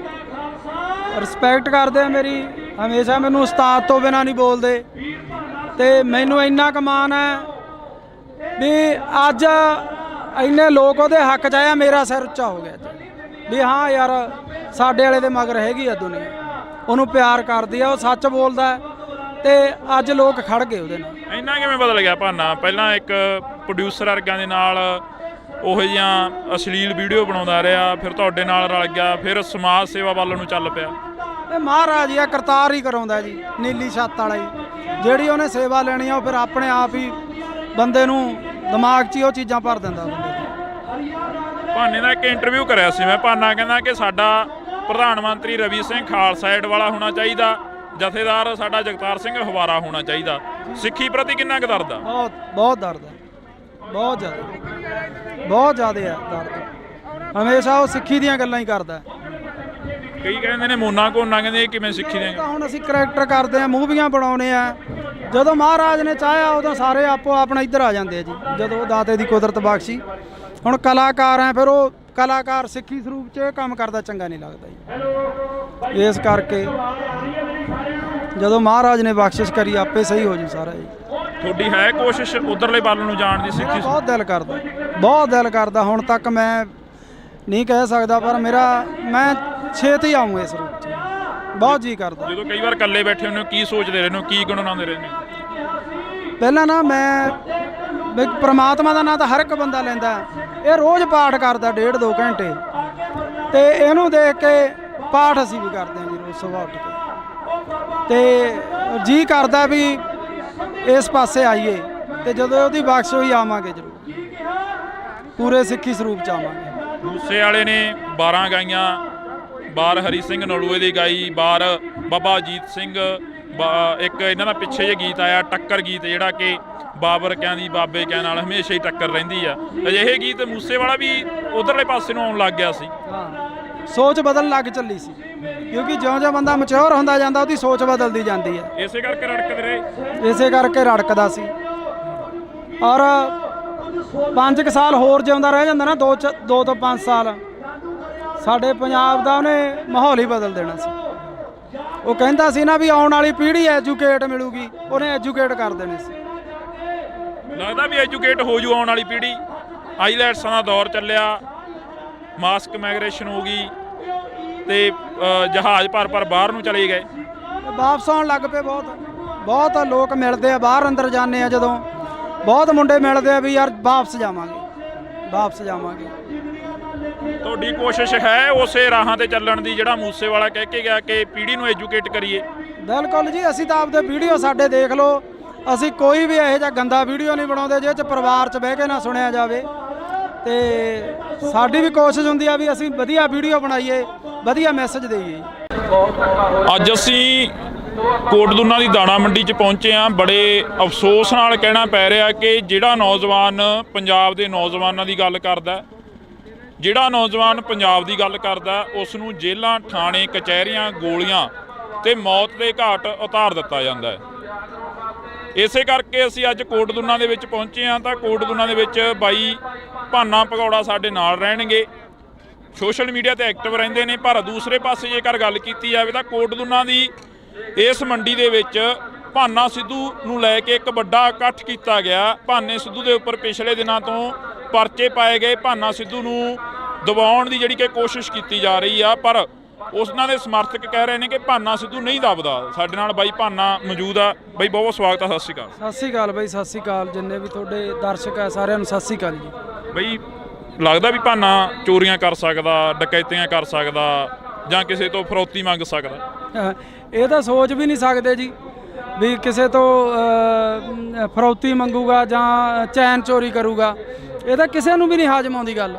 ਰਿਸਪੈਕਟ ਕਰਦੇ ਆ ਮੇਰੀ, ਹਮੇਸ਼ਾ ਮੈਨੂੰ ਉਸਤਾਦ ਤੋਂ ਬਿਨਾਂ ਨਹੀਂ ਬੋਲਦੇ। ਤੇ ਮੈਨੂੰ ਇੰਨਾ ਕੁ ਮਾਣ ਹੈ ਵੀ ਅੱਜ ਇੰਨੇ ਲੋਕ ਉਹਦੇ ਹੱਕ 'ਚ ਆਇਆ, ਮੇਰਾ ਸਿਰ ਉੱਚਾ ਹੋ ਗਿਆ ਵੀ ਹਾਂ ਯਾਰ ਸਾਡੇ ਵਾਲੇ ਦੇ ਮਗਰ ਹੈਗੀ ਆ ਦੁਨੀਆ, ਉਹਨੂੰ ਪਿਆਰ ਕਰਦੀ ਆ, ਉਹ ਸੱਚ ਬੋਲਦਾ ਤੇ ਅੱਜ ਲੋਕ ਖੜ ਗਏ ਉਹਦੇ ਨਾਲ। ਇੰਨਾ ਕਿਵੇਂ ਬਦਲ ਗਿਆ ਭਾਨਾ? ਪਹਿਲਾਂ ਇੱਕ ਪ੍ਰੋਡਿਊਸਰ ਵਰਗਿਆਂ ਦੇ ਨਾਲ ਉਹੋ ਜਿਹੀਆਂ ਅਸ਼ਲੀਲ ਵੀਡੀਓ ਬਣਾਉਂਦਾ ਰਿਹਾ, ਫਿਰ ਤੁਹਾਡੇ ਨਾਲ ਰਲ ਗਿਆ, ਫਿਰ ਸਮਾਜ ਸੇਵਾ ਵੱਲ ਨੂੰ ਚੱਲ ਪਿਆ। ਇਹ ਮਹਾਰਾਜ ਹੀ ਆ, ਕਰਤਾਰ ਹੀ ਕਰਾਉਂਦਾ ਜੀ, ਨੀਲੀ ਛੱਤ ਵਾਲਾ ਹੀ। ਜਿਹੜੀ ਉਹਨੇ ਸੇਵਾ ਲੈਣੀ ਆ ਉਹ ਫਿਰ ਆਪਣੇ ਆਪ ਹੀ ਬੰਦੇ ਨੂੰ ਦਿਮਾਗ 'ਚ ਹੀ ਉਹ ਚੀਜ਼ਾਂ ਭਰ ਦਿੰਦਾ ਬੰਦੇ ਨੂੰ। ਭਾਨੇ ਦਾ ਇੱਕ ਇੰਟਰਵਿਊ ਕਰਿਆ ਸੀ ਮੈਂ। ਭਾਨਾ ਕਹਿੰਦਾ ਕਿ ਸਾਡਾ ਪ੍ਰਧਾਨ ਮੰਤਰੀ ਰਵੀ ਸਿੰਘ ਖਾਲਸਾ ਏਡ ਵਾਲਾ ਹੋਣਾ ਚਾਹੀਦਾ, ਜਥੇਦਾਰ ਸਾਡਾ ਜਗਤਾਰ ਸਿੰਘ ਹਵਾਰਾ ਹੋਣਾ ਚਾਹੀਦਾ। ਸਿੱਖੀ ਪ੍ਰਤੀ ਕਿੰਨਾ ਕੁ ਦਰਦ ਆ? ਬਹੁਤ ਦਰਦ ਹੈ, ਬਹੁਤ ਜ਼ਿਆਦਾ ਹੈ ਦਰਦ। ਹਮੇਸ਼ਾ ਉਹ ਸਿੱਖੀ ਦੀਆਂ ਗੱਲਾਂ ਹੀ ਕਰਦਾ। ਕਈ ਕਹਿੰਦੇ ਨੇ ਮੋਨਾ ਕੋਨਾ, ਕਹਿੰਦੇ ਇਹ ਕਿਵੇਂ ਸਿੱਖੀ ਦੀਆਂ? ਤਾਂ ਹੁਣ ਅਸੀਂ ਕਰੈਕਟਰ ਕਰਦੇ ਆ, ਮੂਵੀਆਂ ਬਣਾਉਣੇ ਆ। ਜਦੋਂ ਮਹਾਰਾਜ ਨੇ ਚਾਹਿਆ ਉਦੋਂ ਸਾਰੇ ਆਪੋ ਆਪਣਾ ਇੱਧਰ ਆ ਜਾਂਦੇ ਆ ਜੀ, ਜਦੋਂ ਦਾਤੇ ਦੀ ਕੁਦਰਤ ਬਖਸ਼ੀ। ਹੁਣ ਕਲਾਕਾਰ ਆ, ਫਿਰ ਉਹ ਕਲਾਕਾਰ ਸਿੱਖੀ ਸਰੂਪ 'ਚ ਇਹ ਕੰਮ ਕਰਦਾ ਚੰਗਾ ਨਹੀਂ ਲੱਗਦਾ ਜੀ। ਇਸ ਕਰਕੇ ਜਦੋਂ ਮਹਾਰਾਜ ਨੇ ਬਖਸ਼ਿਸ਼ ਕਰੀ ਆਪੇ ਸਹੀ ਹੋ ਜੂ ਸਾਰਾ ਜੀ। ਤੁਹਾਡੀ ਹੈ ਕੋਸ਼ਿਸ਼ ਉਧਰਲੇ ਵੱਲ ਨੂੰ ਜਾਣ ਦੀ? ਸਿੱਖੀ ਬਹੁਤ ਦਿਲ ਕਰਦਾ। ਹੁਣ ਤੱਕ ਮੈਂ ਨਹੀਂ ਕਹਿ ਸਕਦਾ, ਪਰ ਮੈਂ ਛੇਤੀ ਆਊਂ ਇਸ ਰੂਪ 'ਚ। ਬਹੁਤ ਜੀ ਕਰਦਾ। ਜਦੋਂ ਕਈ ਵਾਰ ਇਕੱਲੇ ਬੈਠੇ ਹੁੰਦੇ ਹੋ, ਕੀ ਸੋਚਦੇ ਰਹਿੰਦੇ ਹੋ, ਕੀ ਗੁਣਗੁਣਾਉਂਦੇ ਰਹਿੰਦੇ ਹੋ? ਪਹਿਲਾਂ ਨਾ ਮੈਂ ਵੀ ਪ੍ਰਮਾਤਮਾ ਦਾ ਨਾਂ ਤਾਂ ਹਰ ਇੱਕ ਬੰਦਾ ਲੈਂਦਾ। ਇਹ ਰੋਜ਼ ਪਾਠ ਕਰਦਾ 1.5-2 ਘੰਟੇ, ਤੇ ਇਹਨੂੰ ਦੇਖ ਕੇ ਪਾਠ ਅਸੀਂ ਵੀ ਕਰਦੇ ਹਾਂ ਜੀ ਰੋਜ਼ ਸੁਬਾਹ ਉੱਠ ਕੇ। ਤੇ ਜੀ ਕਰਦਾ ਵੀ ਇਸ ਪਾਸੇ ਆਈਏ, ਤੇ ਜਦੋਂ ਉਹਦੀ ਬਖਸ਼ ਹੋਈ ਆਵਾਂਗੇ ਜ਼ਰੂਰ, ਪੂਰੇ ਸਿੱਖੀ ਸਰੂਪ 'ਚ ਆਵਾਂਗੇ। ਮੂਸੇ ਵਾਲੇ ਨੇ 12 ਗਾਈਆਂ, ਬਾਰ ਹਰੀ ਸਿੰਘ ਨਲੂਏ ਦੀ ਗਾਈ, ਬਾਰ ਬਾਬਾ ਅਜੀਤ ਸਿੰਘ, ਇੱਕ ਇਹਨਾਂ ਦਾ ਪਿੱਛੇ ਜਿਹੇ ਗੀਤ ਆਇਆ ਟੱਕਰ ਗੀਤ, ਜਿਹੜਾ ਕਿ ਬਾਬਰ ਕਿਆਂ ਦੀ ਬਾਬੇ ਕਿਆਂ ਨਾਲ ਹਮੇਸ਼ਾ ਹੀ ਟੱਕਰ ਰਹਿੰਦੀ ਆ। ਅਜਿਹੇ ਗੀਤ ਮੂਸੇ ਵਾਲਾ ਵੀ ਉਧਰਲੇ ਪਾਸੇ ਨੂੰ ਆਉਣ ਲੱਗ ਗਿਆ ਸੀ। ਹਾਂ, ਸੋਚ ਬਦਲਣ ਲੱਗ ਚੱਲੀ ਸੀ, ਕਿਉਂਕਿ ਜਿਉਂ-ਜਿਉਂ ਬੰਦਾ ਮੈਚੁਰ ਹੁੰਦਾ ਜਾਂਦਾ ਉਹਦੀ ਸੋਚ ਬਦਲਦੀ ਜਾਂਦੀ ਹੈ। ਇਸੇ ਕਰਕੇ ਰੜਕਦੇ ਰਹੇ। ਇਸੇ ਕਰਕੇ ਰੜਕਦਾ ਸੀ। ਔਰ 5 ਸਾਲ ਹੋਰ ਜਿਉਂਦਾ ਰਹਿ ਜਾਂਦਾ ਨਾ, 2 ਤੋਂ 5 ਸਾਲ, ਸਾਡੇ ਪੰਜਾਬ ਦਾ ਉਹਨੇ ਮਾਹੌਲ ਹੀ ਬਦਲ ਦੇਣਾ ਸੀ। ਉਹ ਕਹਿੰਦਾ ਸੀ ਨਾ ਵੀ ਆਉਣ ਵਾਲੀ ਪੀੜ੍ਹੀ ਐਜੂਕੇਟ ਮਿਲੂਗੀ, ਉਹਨੇ ਐਜੂਕੇਟ ਕਰ ਦੇਣੇ ਸੀ। ਲੱਗਦਾ ਵੀ ਐਜੂਕੇਟ ਹੋ ਜੂ ਆਉਣ ਵਾਲੀ ਪੀੜ੍ਹੀ। ਆਈਲੈਟਸਾਂ ਦਾ ਦੌਰ ਚੱਲਿਆ, ਮਾਸਕ ਮਾਈਗ੍ਰੇਸ਼ਨ ਹੋ ਗਈ, ਤੇ ਜਹਾਜ਼ ਭਰ ਬਾਹਰ ਨੂੰ ਚਲੇ ਗਏ, ਵਾਪਸ ਆਉਣ ਲੱਗ ਪਏ। ਬਹੁਤ ਲੋਕ ਮਿਲਦੇ ਆ, ਬਾਹਰ ਅੰਦਰ ਜਾਂਦੇ ਆ ਜਦੋਂ, ਬਹੁਤ ਮੁੰਡੇ ਮਿਲਦੇ ਆ ਵੀ ਯਾਰ ਵਾਪਸ ਜਾਵਾਂਗੇ। ਤੁਹਾਡੀ ਕੋਸ਼ਿਸ਼ ਹੈ ਉਸੇ ਰਾਹਾਂ ਤੇ ਚੱਲਣ ਦੀ ਜਿਹੜਾ ਮੂਸੇ ਵਾਲਾ ਕਹਿ ਕੇ ਗਿਆ ਕਿ ਪੀੜ੍ਹੀ ਨੂੰ ਐਜੂਕੇਟ ਕਰੀਏ? ਬਿਲਕੁਲ ਜੀ, ਅਸੀਂ ਤਾਂ ਆਪਦੇ ਵੀਡੀਓ ਸਾਡੇ ਦੇਖ ਲਓ, ਅਸੀਂ ਕੋਈ ਵੀ ਇਹੋ ਜਿਹਾ ਗੰਦਾ ਵੀਡੀਓ ਨਹੀਂ ਬਣਾਉਂਦੇ ਜਿਹਦੇ 'ਚ ਪਰਿਵਾਰ 'ਚ ਬਹਿ ਕੇ ਨਾ ਸੁਣਿਆ ਜਾਵੇ। ਤੇ ਸਾਡੀ ਵੀ ਕੋਸ਼ਿਸ਼ ਹੁੰਦੀ ਆ ਵੀ ਅਸੀਂ ਵਧੀਆ ਵੀਡੀਓ ਬਣਾਈਏ, ਵਧੀਆ ਮੈਸੇਜ ਦੇਈਏ। ਅੱਜ ਅਸੀਂ ਕੋਟਦੁਨਾ ਦੀ ਦਾਣਾ ਮੰਡੀ 'ਚ ਪਹੁੰਚੇ ਹਾਂ। ਬੜੇ ਅਫਸੋਸ ਨਾਲ ਕਹਿਣਾ ਪੈ ਰਿਹਾ ਕਿ ਜਿਹੜਾ ਨੌਜਵਾਨ ਪੰਜਾਬ ਦੇ ਨੌਜਵਾਨਾਂ ਦੀ ਗੱਲ ਕਰਦਾ, ਜਿਹੜਾ ਨੌਜਵਾਨ ਪੰਜਾਬ ਦੀ ਗੱਲ ਕਰਦਾ, ਉਸ ਨੂੰ ਜੇਲ੍ਹਾਂ, ਥਾਣੇ, ਕਚਹਿਰੀਆਂ, ਗੋਲੀਆਂ ਤੇ ਮੌਤ ਦੇ ਘਾਟ ਉਤਾਰ ਦਿੱਤਾ ਜਾਂਦਾ ਹੈ। ਇਸੇ ਕਰਕੇ ਅਸੀਂ ਅੱਜ ਕੋਟਦੁਨਾ ਦੇ ਵਿੱਚ ਪਹੁੰਚੇ ਹਾਂ। ਤਾਂ ਕੋਟਦੁਨਾ ਦੇ ਵਿੱਚ ਬਾਈ ਭਾਨਾ ਭਗੌੜਾ ਸਾਡੇ ਨਾਲ ਰਹਿਣਗੇ, ਸੋਸ਼ਲ ਮੀਡੀਆ ਤੇ ਐਕਟਿਵ ਰਹਿੰਦੇ ਨੇ। ਪਰ ਦੂਸਰੇ ਪਾਸੇ ਜੇਕਰ ਗੱਲ ਕੀਤੀ ਜਾਵੇ ਤਾਂ ਕੋਟਦੁਨਾ ਦੀ ਇਸ ਮੰਡੀ ਦੇ ਵਿੱਚ ਭਾਨਾ ਸਿੱਧੂ ਨੂੰ ਲੈ ਕੇ ਇੱਕ ਵੱਡਾ ਇਕੱਠ ਕੀਤਾ ਗਿਆ। ਭਾਨੇ ਸਿੱਧੂ ਦੇ ਉੱਪਰ ਪਿਛਲੇ ਦਿਨਾਂ ਤੋਂ ਪਰਚੇ ਪਾਏ ਗਏ। ਭਾਨਾ ਸਿੱਧੂ ਨੂੰ ਦਬਾਉਣ ਦੀ ਜਿਹੜੀ ਕਿ ਕੋਸ਼ਿਸ਼ ਕੀਤੀ ਜਾ ਰਹੀ ਆ, ਪਰ ਉਹਨਾਂ ਦੇ ਸਮਰਥਕ ਕਹਿ ਰਹੇ ਨੇ ਕਿ ਭਾਨਾ ਸਿੱਧੂ ਨਹੀਂ ਦਬਦਾ। ਸਾਡੇ ਨਾਲ ਬਾਈ ਭਾਨਾ ਮੌਜੂਦ ਆ। ਬਾਈ ਬਹੁਤ ਸਵਾਗਤ ਆ। ਸਤਿ ਸ਼੍ਰੀ ਅਕਾਲ। ਸਤਿ ਸ਼੍ਰੀ ਅਕਾਲ ਬਾਈ, ਸਤਿ ਸ਼੍ਰੀ ਅਕਾਲ ਜਿੰਨੇ ਵੀ ਤੁਹਾਡੇ ਦਰਸ਼ਕ ਆ ਸਾਰਿਆਂ ਨੂੰ ਸਤਿ ਸ਼੍ਰੀ ਅਕਾਲ ਜੀ। ਬਾਈ ਲੱਗਦਾ ਵੀ ਭਾਨਾ ਚੋਰੀਆਂ ਕਰ ਸਕਦਾ, ਡਕੈਤੀਆਂ ਕਰ ਸਕਦਾ, ਜਾਂ ਕਿਸੇ ਤੋਂ ਫਰੌਤੀ ਮੰਗ ਸਕਦਾ? ਇਹ ਤਾਂ ਸੋਚ ਵੀ ਨਹੀਂ ਸਕਦੇ ਜੀ ਵੀ ਕਿਸੇ ਤੋਂ ਫਰੌਤੀ ਮੰਗੂਗਾ ਜਾਂ ਚੈਨ ਚੋਰੀ ਕਰੂਗਾ। ਇਹ ਤਾਂ ਕਿਸੇ ਨੂੰ ਵੀ ਨਹੀਂ ਹਾਜ਼ਮ ਆਉਂਦੀ ਗੱਲ।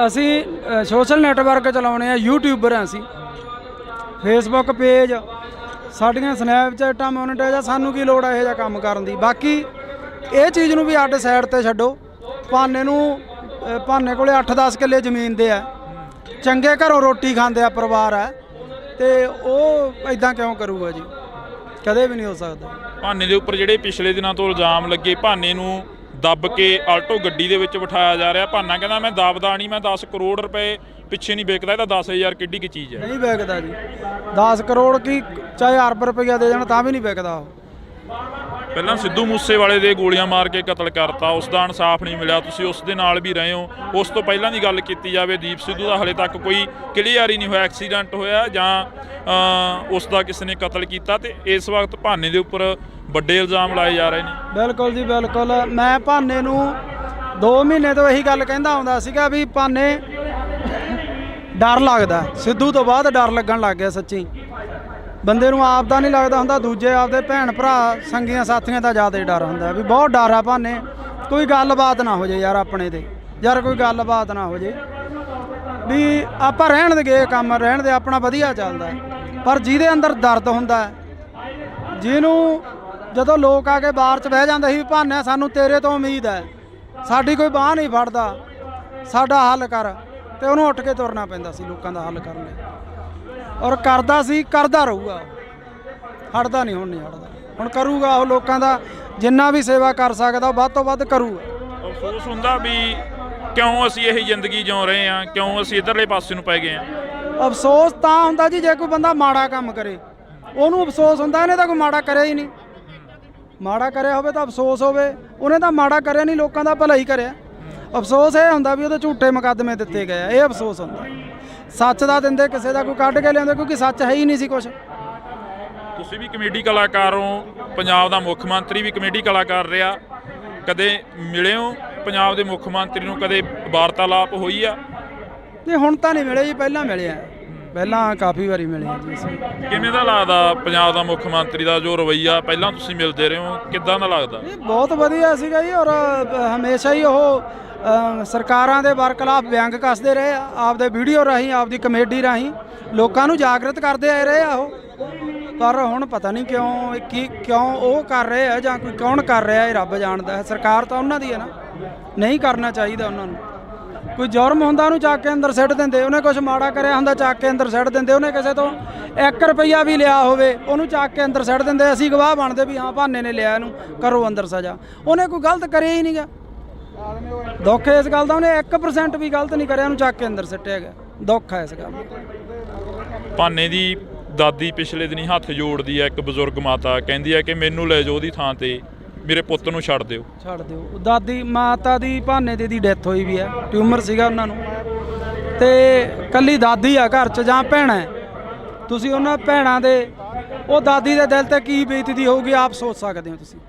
ਅਸੀਂ ਸੋਸ਼ਲ ਨੈਟਵਰਕ ਚਲਾਉਣੇ ਆ, ਯੂਟਿਊਬਰ ਆ ਅਸੀਂ, ਫੇਸਬੁੱਕ ਪੇਜ, ਸਾਡੀਆਂ ਸਨੈਪਚੈਟਾਂ ਮੋਨੀਟਾਈਜ਼ ਆ। ਸਾਨੂੰ ਕੀ ਲੋੜ ਆ ਇਹੋ ਜਿਹਾ ਕੰਮ ਕਰਨ ਦੀ? ਬਾਕੀ ਇਹ ਚੀਜ਼ ਨੂੰ ਵੀ ਅੱਡ ਸਾਈਡ ਤੇ ਛੱਡੋ। ਭਾਨੇ ਕੋਲੇ 8-10 ਕਿੱਲੇ ਜ਼ਮੀਨ ਦੇ ਆ, ਚੰਗੇ ਘਰੋਂ ਰੋਟੀ ਖਾਂਦੇ ਆ ਪਰਿਵਾਰ ਆ, ਤੇ ਉਹ ਇਦਾਂ ਕਿਉਂ ਕਰੂਗਾ ਜੀ? ਕਦੇ ਵੀ ਨਹੀਂ ਹੋ ਸਕਦਾ। ਭਾਨੇ ਦੇ ਉੱਪਰ ਜਿਹੜੇ ਪਿਛਲੇ ਦਿਨਾਂ ਤੋਂ ਇਲਜ਼ਾਮ ਲੱਗੇ, ਭਾਨੇ ਨੂੰ ਦੱਬ ਕੇ ਆਲਟੋ ਗੱਡੀ ਦੇ ਵਿੱਚ ਬਿਠਾਇਆ ਜਾ ਰਿਹਾ। ਭਾਨਾ ਕਹਿੰਦਾ ਮੈਂ ਦੱਬਦਾ ਨਹੀਂ, ਮੈਂ 10 ਕਰੋੜ ਰੁਪਏ ਪਿੱਛੇ ਨਹੀਂ ਵਿਕਦਾ। ਇਹ ਤਾਂ 10,000 ਕਿੱਡੀ ਕੀ ਚੀਜ਼ ਹੈ? ਨਹੀਂ ਵਿਕਦਾ ਜੀ। 10 ਕਰੋੜ ਕੀ ਚਾਹੇ ਅਰਬ ਰੁਪਈਆ ਦੇ ਜਾਣ ਤਾਂ ਵੀ ਨਹੀਂ ਵਿਕਦਾ ਉਹ। ਪਹਿਲਾਂ ਸਿੱਧੂ ਮੂਸੇਵਾਲੇ ਦੇ ਗੋਲੀਆਂ ਮਾਰ ਕੇ ਕਤਲ ਕਰਤਾ, ਉਸ ਦਾ ਇਨਸਾਫ ਨਹੀਂ ਮਿਲਿਆ। ਤੁਸੀਂ ਉਸ ਦੇ ਨਾਲ ਵੀ ਰਹੇ ਹੋ। ਉਸ ਤੋਂ ਪਹਿਲਾਂ ਦੀ ਗੱਲ ਕੀਤੀ ਜਾਵੇ, ਦੀਪ ਸਿੱਧੂ ਦਾ ਹਲੇ ਤੱਕ ਕੋਈ ਕਲੀਅਰ ਹੀ ਨਹੀਂ ਹੋਇਆ, ਐਕਸੀਡੈਂਟ ਹੋਇਆ ਜਾਂ ਉਸ ਦਾ ਕਿਸੇ ਨੇ ਕਤਲ ਕੀਤਾ। ਤੇ ਇਸ ਵਕਤ ਭਾਨੇ ਦੇ ਉੱਪਰ ਵੱਡੇ ਇਲਜ਼ਾਮ ਲਾਏ ਜਾ ਰਹੇ ਨੇ। ਬਿਲਕੁਲ ਜੀ ਬਿਲਕੁਲ। ਮੈਂ ਭਾਨੇ ਨੂੰ 2 ਮਹੀਨੇ ਤੋਂ ਇਹੀ ਗੱਲ ਕਹਿੰਦਾ ਆਉਂਦਾ ਸੀਗਾ ਵੀ ਭਾਨੇ ਡਰ ਲੱਗਦਾ। ਸਿੱਧੂ ਤੋਂ ਬਾਅਦ ਡਰ ਲੱਗਣ ਲੱਗ ਗਿਆ ਸੱਚੀ। ਬੰਦੇ ਨੂੰ ਆਪ ਦਾ ਨਹੀਂ ਲੱਗਦਾ ਹੁੰਦਾ, ਦੂਜੇ ਆਪਦੇ ਭੈਣ ਭਰਾ ਸੰਗੀਆਂ ਸਾਥੀਆਂ ਦਾ ਜ਼ਿਆਦਾ ਡਰ ਹੁੰਦਾ ਵੀ ਬਹੁਤ ਡਰ ਆ ਭਾਨੇ। ਕੋਈ ਗੱਲਬਾਤ ਨਾ ਹੋ ਜੇ ਯਾਰ ਆਪਣੇ ਤੇ, ਯਾਰ ਕੋਈ ਗੱਲਬਾਤ ਨਾ ਹੋ ਜੇ। ਵੀ ਆਪਾਂ ਰਹਿਣ ਦੇ ਗਏ ਕੰਮ ਰਹਿਣ ਦੇ ਆਪਣਾ ਵਧੀਆ ਚੱਲਦਾ ਪਰ ਜਿਹਦੇ ਅੰਦਰ ਦਰਦ ਹੁੰਦਾ ਜਿਹਨੂੰ ਜਦੋਂ ਲੋਕ ਆ ਕੇ ਬਾਹਰ 'ਚ ਬਹਿ ਜਾਂਦੇ ਸੀ ਭਾਨਿਆ ਸਾਨੂੰ ਤੇਰੇ ਤੋਂ ਉਮੀਦ ਹੈ ਸਾਡੀ ਕੋਈ ਬਾਂਹ ਨਹੀਂ ਫੜਦਾ ਸਾਡਾ ਹੱਲ ਕਰ ਤੇ ਉਹਨੂੰ ਉੱਠ ਕੇ ਤੁਰਨਾ ਪੈਂਦਾ ਸੀ ਲੋਕਾਂ ਦਾ ਹੱਲ ਕਰਨ ਲਈ ਔਰ ਕਰਦਾ ਸੀ ਕਰਦਾ ਰਹੂਗਾ ਹਟਦਾ ਨਹੀਂ ਹੁਣ ਨਹੀਂ ਹਟਦਾ ਹੁਣ ਕਰੂਗਾ ਉਹ ਲੋਕਾਂ ਦਾ ਜਿੰਨਾ ਵੀ ਸੇਵਾ ਕਰ ਸਕਦਾ ਉਹ ਵੱਧ ਤੋਂ ਵੱਧ ਕਰੂਗਾ ਅਫਸੋਸ ਹੁੰਦਾ ਵੀ ਕਿਉਂ ਅਸੀਂ ਇਹ ਜ਼ਿੰਦਗੀ ਜਿਉ ਰਹੇ ਹਾਂ ਕਿਉਂ ਅਸੀਂ ਇਧਰਲੇ ਪਾਸੇ ਨੂੰ ਪੈ ਗਏ ਹਾਂ ਅਫਸੋਸ ਤਾਂ ਹੁੰਦਾ ਜੀ ਜੇ ਕੋਈ ਬੰਦਾ ਮਾੜਾ ਕੰਮ ਕਰੇ ਉਹਨੂੰ ਅਫਸੋਸ ਹੁੰਦਾ ਇਹਨੇ ਤਾਂ ਕੋਈ ਮਾੜਾ ਕਰਿਆ ਹੀ ਨਹੀਂ ਮਾੜਾ ਕਰਿਆ ਹੋਵੇ ਤਾਂ ਅਫਸੋਸ ਹੋਵੇ ਉਹਨੇ ਤਾਂ ਮਾੜਾ ਕਰਿਆ ਨਹੀਂ ਲੋਕਾਂ ਦਾ ਭਲਾ ਹੀ ਕਰਿਆ ਅਫਸੋਸ ਇਹ ਹੁੰਦਾ ਵੀ ਉਹਦੇ ਝੂਠੇ ਮੁਕੱਦਮੇ ਦਿੱਤੇ ਗਏ ਆ ਇਹ ਅਫਸੋਸ ਹੁੰਦਾ ਸੱਚ ਦਾ ਦਿੰਦੇ ਕਿਸੇ ਦਾ ਕੋਈ ਕੱਢ ਕੇ ਲਿਆਉਂਦੇ ਕਿਉਂਕਿ ਸੱਚ ਹੈ ਹੀ ਨਹੀਂ ਸੀ ਕੁਛ ਤੁਸੀਂ ਵੀ ਕਮੇਡੀ ਕਲਾਕਾਰ ਹੋ ਪੰਜਾਬ ਦਾ ਮੁੱਖ ਮੰਤਰੀ ਵੀ ਕਮੇਡੀ ਕਲਾਕਾਰ ਰਿਹਾ ਕਦੇ ਮਿਲੇ ਹੋ ਪੰਜਾਬ ਦੇ ਮੁੱਖ ਮੰਤਰੀ ਨੂੰ ਕਦੇ ਵਾਰਤਾਲਾਪ ਹੋਈ ਆ ਨਹੀਂ ਹੁਣ ਤਾਂ ਨਹੀਂ ਮਿਲੇ ਜੀ ਪਹਿਲਾਂ ਮਿਲੇ ਆ ਪਹਿਲਾਂ ਕਾਫੀ ਵਾਰੀ ਮਿਲੇ ਆ ਜੀ ਅਸੀਂ ਕਿਵੇਂ ਦਾ ਲੱਗਦਾ ਪੰਜਾਬ ਦਾ ਮੁੱਖ ਮੰਤਰੀ ਦਾ ਜੋ ਰਵੱਈਆ ਪਹਿਲਾਂ ਤੁਸੀਂ ਮਿਲਦੇ ਰਹੇ ਹੋ ਕਿੱਦਾਂ ਦਾ ਲੱਗਦਾ ਇਹ ਬਹੁਤ ਵਧੀਆ ਸੀਗਾ ਜੀ ਔਰ ਹਮੇਸ਼ਾ ਹੀ ਉਹ ਸਰਕਾਰਾਂ ਦੇ ਬਰਖਲਾਫ ਵਿਅੰਗ ਕੱਸਦੇ ਰਹੇ ਆ ਆਪਦੇ ਵੀਡੀਓ ਰਾਹੀਂ ਆਪਦੀ ਕਮੇਡੀ ਰਾਹੀਂ ਲੋਕਾਂ ਨੂੰ ਜਾਗਰਤ ਕਰਦੇ ਆਏ ਰਹੇ ਆ ਉਹ ਪਰ ਹੁਣ ਪਤਾ ਨਹੀਂ ਕਿਉਂ ਉਹ ਕਰ ਰਹੇ ਆ ਜਾਂ ਕੋਈ ਕੌਣ ਕਰ ਰਿਹਾ ਇਹ ਰੱਬ ਜਾਣਦਾ ਹੈ ਸਰਕਾਰ ਤਾਂ ਉਹਨਾਂ ਦੀ ਹੈ ਨਾ ਨਹੀਂ ਕਰਨਾ ਚਾਹੀਦਾ ਉਹਨਾਂ ਨੂੰ ਕੋਈ ਜੁਰਮ ਹੁੰਦਾ ਉਹਨੂੰ ਚੱਕ ਕੇ ਅੰਦਰ ਸਿੱਟ ਦਿੰਦੇ ਉਹਨੇ ਕੁਝ ਮਾੜਾ ਕਰਿਆ ਹੁੰਦਾ ਚੱਕ ਕੇ ਅੰਦਰ ਸਿੱਟ ਦਿੰਦੇ ਉਹਨੇ ਕਿਸੇ ਤੋਂ 1 ਰੁਪਈਆ ਵੀ ਲਿਆ ਹੋਵੇ ਉਹਨੂੰ ਚੱਕ ਕੇ ਅੰਦਰ ਸਿੱਟ ਦਿੰਦੇ ਅਸੀਂ ਗਵਾਹ ਬਣਦੇ ਵੀ ਹਾਂ ਭਾਨੇ ਨੇ ਲਿਆ ਇਹਨੂੰ ਕਰੋ ਅੰਦਰ ਸਜ਼ਾ ਉਹਨੇ ਕੋਈ ਗਲਤ ਕਰਿਆ ਹੀ ਨਹੀਂਗਾ ਦੁੱਖ ਇਸ ਗੱਲ ਦਾ ਉਹਨੇ 1% ਵੀ ਗਲਤ ਨਹੀਂ ਕਰਿਆ ਉਹਨੂੰ ਚੱਕ ਕੇ ਅੰਦਰ ਸਿੱਟਿਆ ਗਿਆ ਦੁੱਖ ਹੈ ਇਸ ਗੱਲ ਦਾ ਭਾਨੇ ਦੀ ਦਾਦੀ ਪਿਛਲੇ ਦਿਨੀ ਹੱਥ ਜੋੜਦੀ ਹੈ ਇੱਕ ਬਜ਼ੁਰਗ ਮਾਤਾ ਕਹਿੰਦੀ ਹੈ ਕਿ ਮੈਨੂੰ ਲੈ ਜਾਓ ਉਹਦੀ ਥਾਂ ਤੇ ਮੇਰੇ ਪੁੱਤ ਨੂੰ ਛੱਡ ਦਿਓ ਦਾਦੀ ਮਾਤਾ ਦੀ ਭਾਨੇ ਦੀ ਡੈਥ ਹੋਈ ਵੀ ਹੈ ਟਿਊਮਰ ਸੀਗਾ ਉਹਨਾਂ ਨੂੰ ਤੇ ਕੱਲੀ ਦਾਦੀ ਆ ਘਰ 'ਚ ਜਾਂ ਭੈਣਾਂ ਤੁਸੀਂ ਉਹਨਾਂ ਭੈਣਾਂ ਦੇ ਉਹ ਦਾਦੀ ਦੇ ਦਿਲ ਤੇ ਕੀ ਬੀਤਦੀ ਹੋਊਗੀ ਆਪ ਸੋਚ ਸਕਦੇ ਹੋ ਤੁਸੀਂ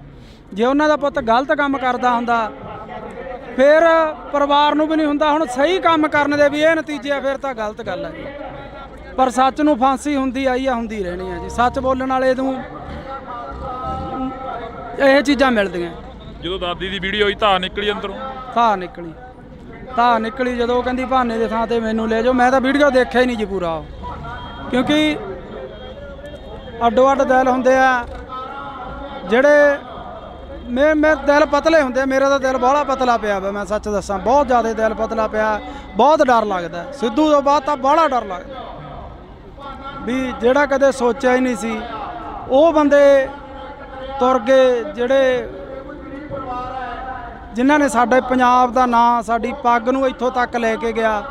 ਜੇ ਉਹਨਾਂ ਦਾ ਪੁੱਤ ਗਲਤ ਕੰਮ ਕਰਦਾ ਹੁੰਦਾ ਫਿਰ ਪਰਿਵਾਰ ਨੂੰ ਵੀ ਨਹੀਂ ਹੁੰਦਾ ਹੁਣ ਸਹੀ ਕੰਮ ਕਰਨ ਦੇ ਵੀ ਇਹ ਨਤੀਜੇ ਆ ਫਿਰ ਤਾਂ ਗਲਤ ਗੱਲ ਹੈ ਪਰ ਸੱਚ ਨੂੰ ਫਾਂਸੀ ਹੁੰਦੀ ਆਈ ਆ ਹੁੰਦੀ ਰਹਿਣੀ ਆ ਜੀ ਸੱਚ ਬੋਲਣ ਵਾਲੇ ਨੂੰ ਇਹ ਚੀਜ਼ਾਂ ਮਿਲਦੀਆਂ ਜਦੋਂ ਦਾਦੀ ਦੀ ਵੀਡੀਓ ਹੋਈ ਧਾਰ ਨਿਕਲੀ ਅੰਦਰੋਂ ਧਾਰ ਨਿਕਲੀ ਜਦੋਂ ਉਹ ਕਹਿੰਦੀ ਭਾਨੇ ਦੇ ਥਾਂ ਤੇ ਮੈਨੂੰ ਲੈ ਜਾਓ ਮੈਂ ਤਾਂ ਵੀਡੀਓ ਦੇਖਿਆ ਹੀ ਨਹੀਂ ਜੀ ਪੂਰਾ ਕਿਉਂਕਿ ਅੱਡੋ ਅੱਡ ਦਿਲ ਹੁੰਦੇ ਆ ਜਿਹੜੇ ਮੇਰੇ ਦਿਲ ਪਤਲੇ ਹੁੰਦੇ ਮੇਰਾ ਤਾਂ ਦਿਲ ਬਾਹਲਾ ਪਤਲਾ ਪਿਆ ਵਾ ਮੈਂ ਸੱਚ ਦੱਸਾਂ ਬਹੁਤ ਜ਼ਿਆਦਾ ਦਿਲ ਪਤਲਾ ਪਿਆ ਬਹੁਤ ਡਰ ਲੱਗਦਾ ਸਿੱਧੂ ਤੋਂ ਬਾਅਦ ਤਾਂ ਬਾਹਲਾ ਡਰ ਲੱਗਦਾ ਵੀ ਜਿਹੜਾ ਕਦੇ ਸੋਚਿਆ ਹੀ ਨਹੀਂ ਸੀ ਉਹ ਬੰਦੇ ਤੁਰ ਗਏ ਜਿਹੜੇ ਜਿਨ੍ਹਾਂ ਨੇ ਸਾਡੇ ਪੰਜਾਬ ਦਾ ਨਾਂ ਸਾਡੀ ਪੱਗ ਨੂੰ ਇੱਥੋਂ ਤੱਕ ਲੈ ਕੇ ਗਿਆ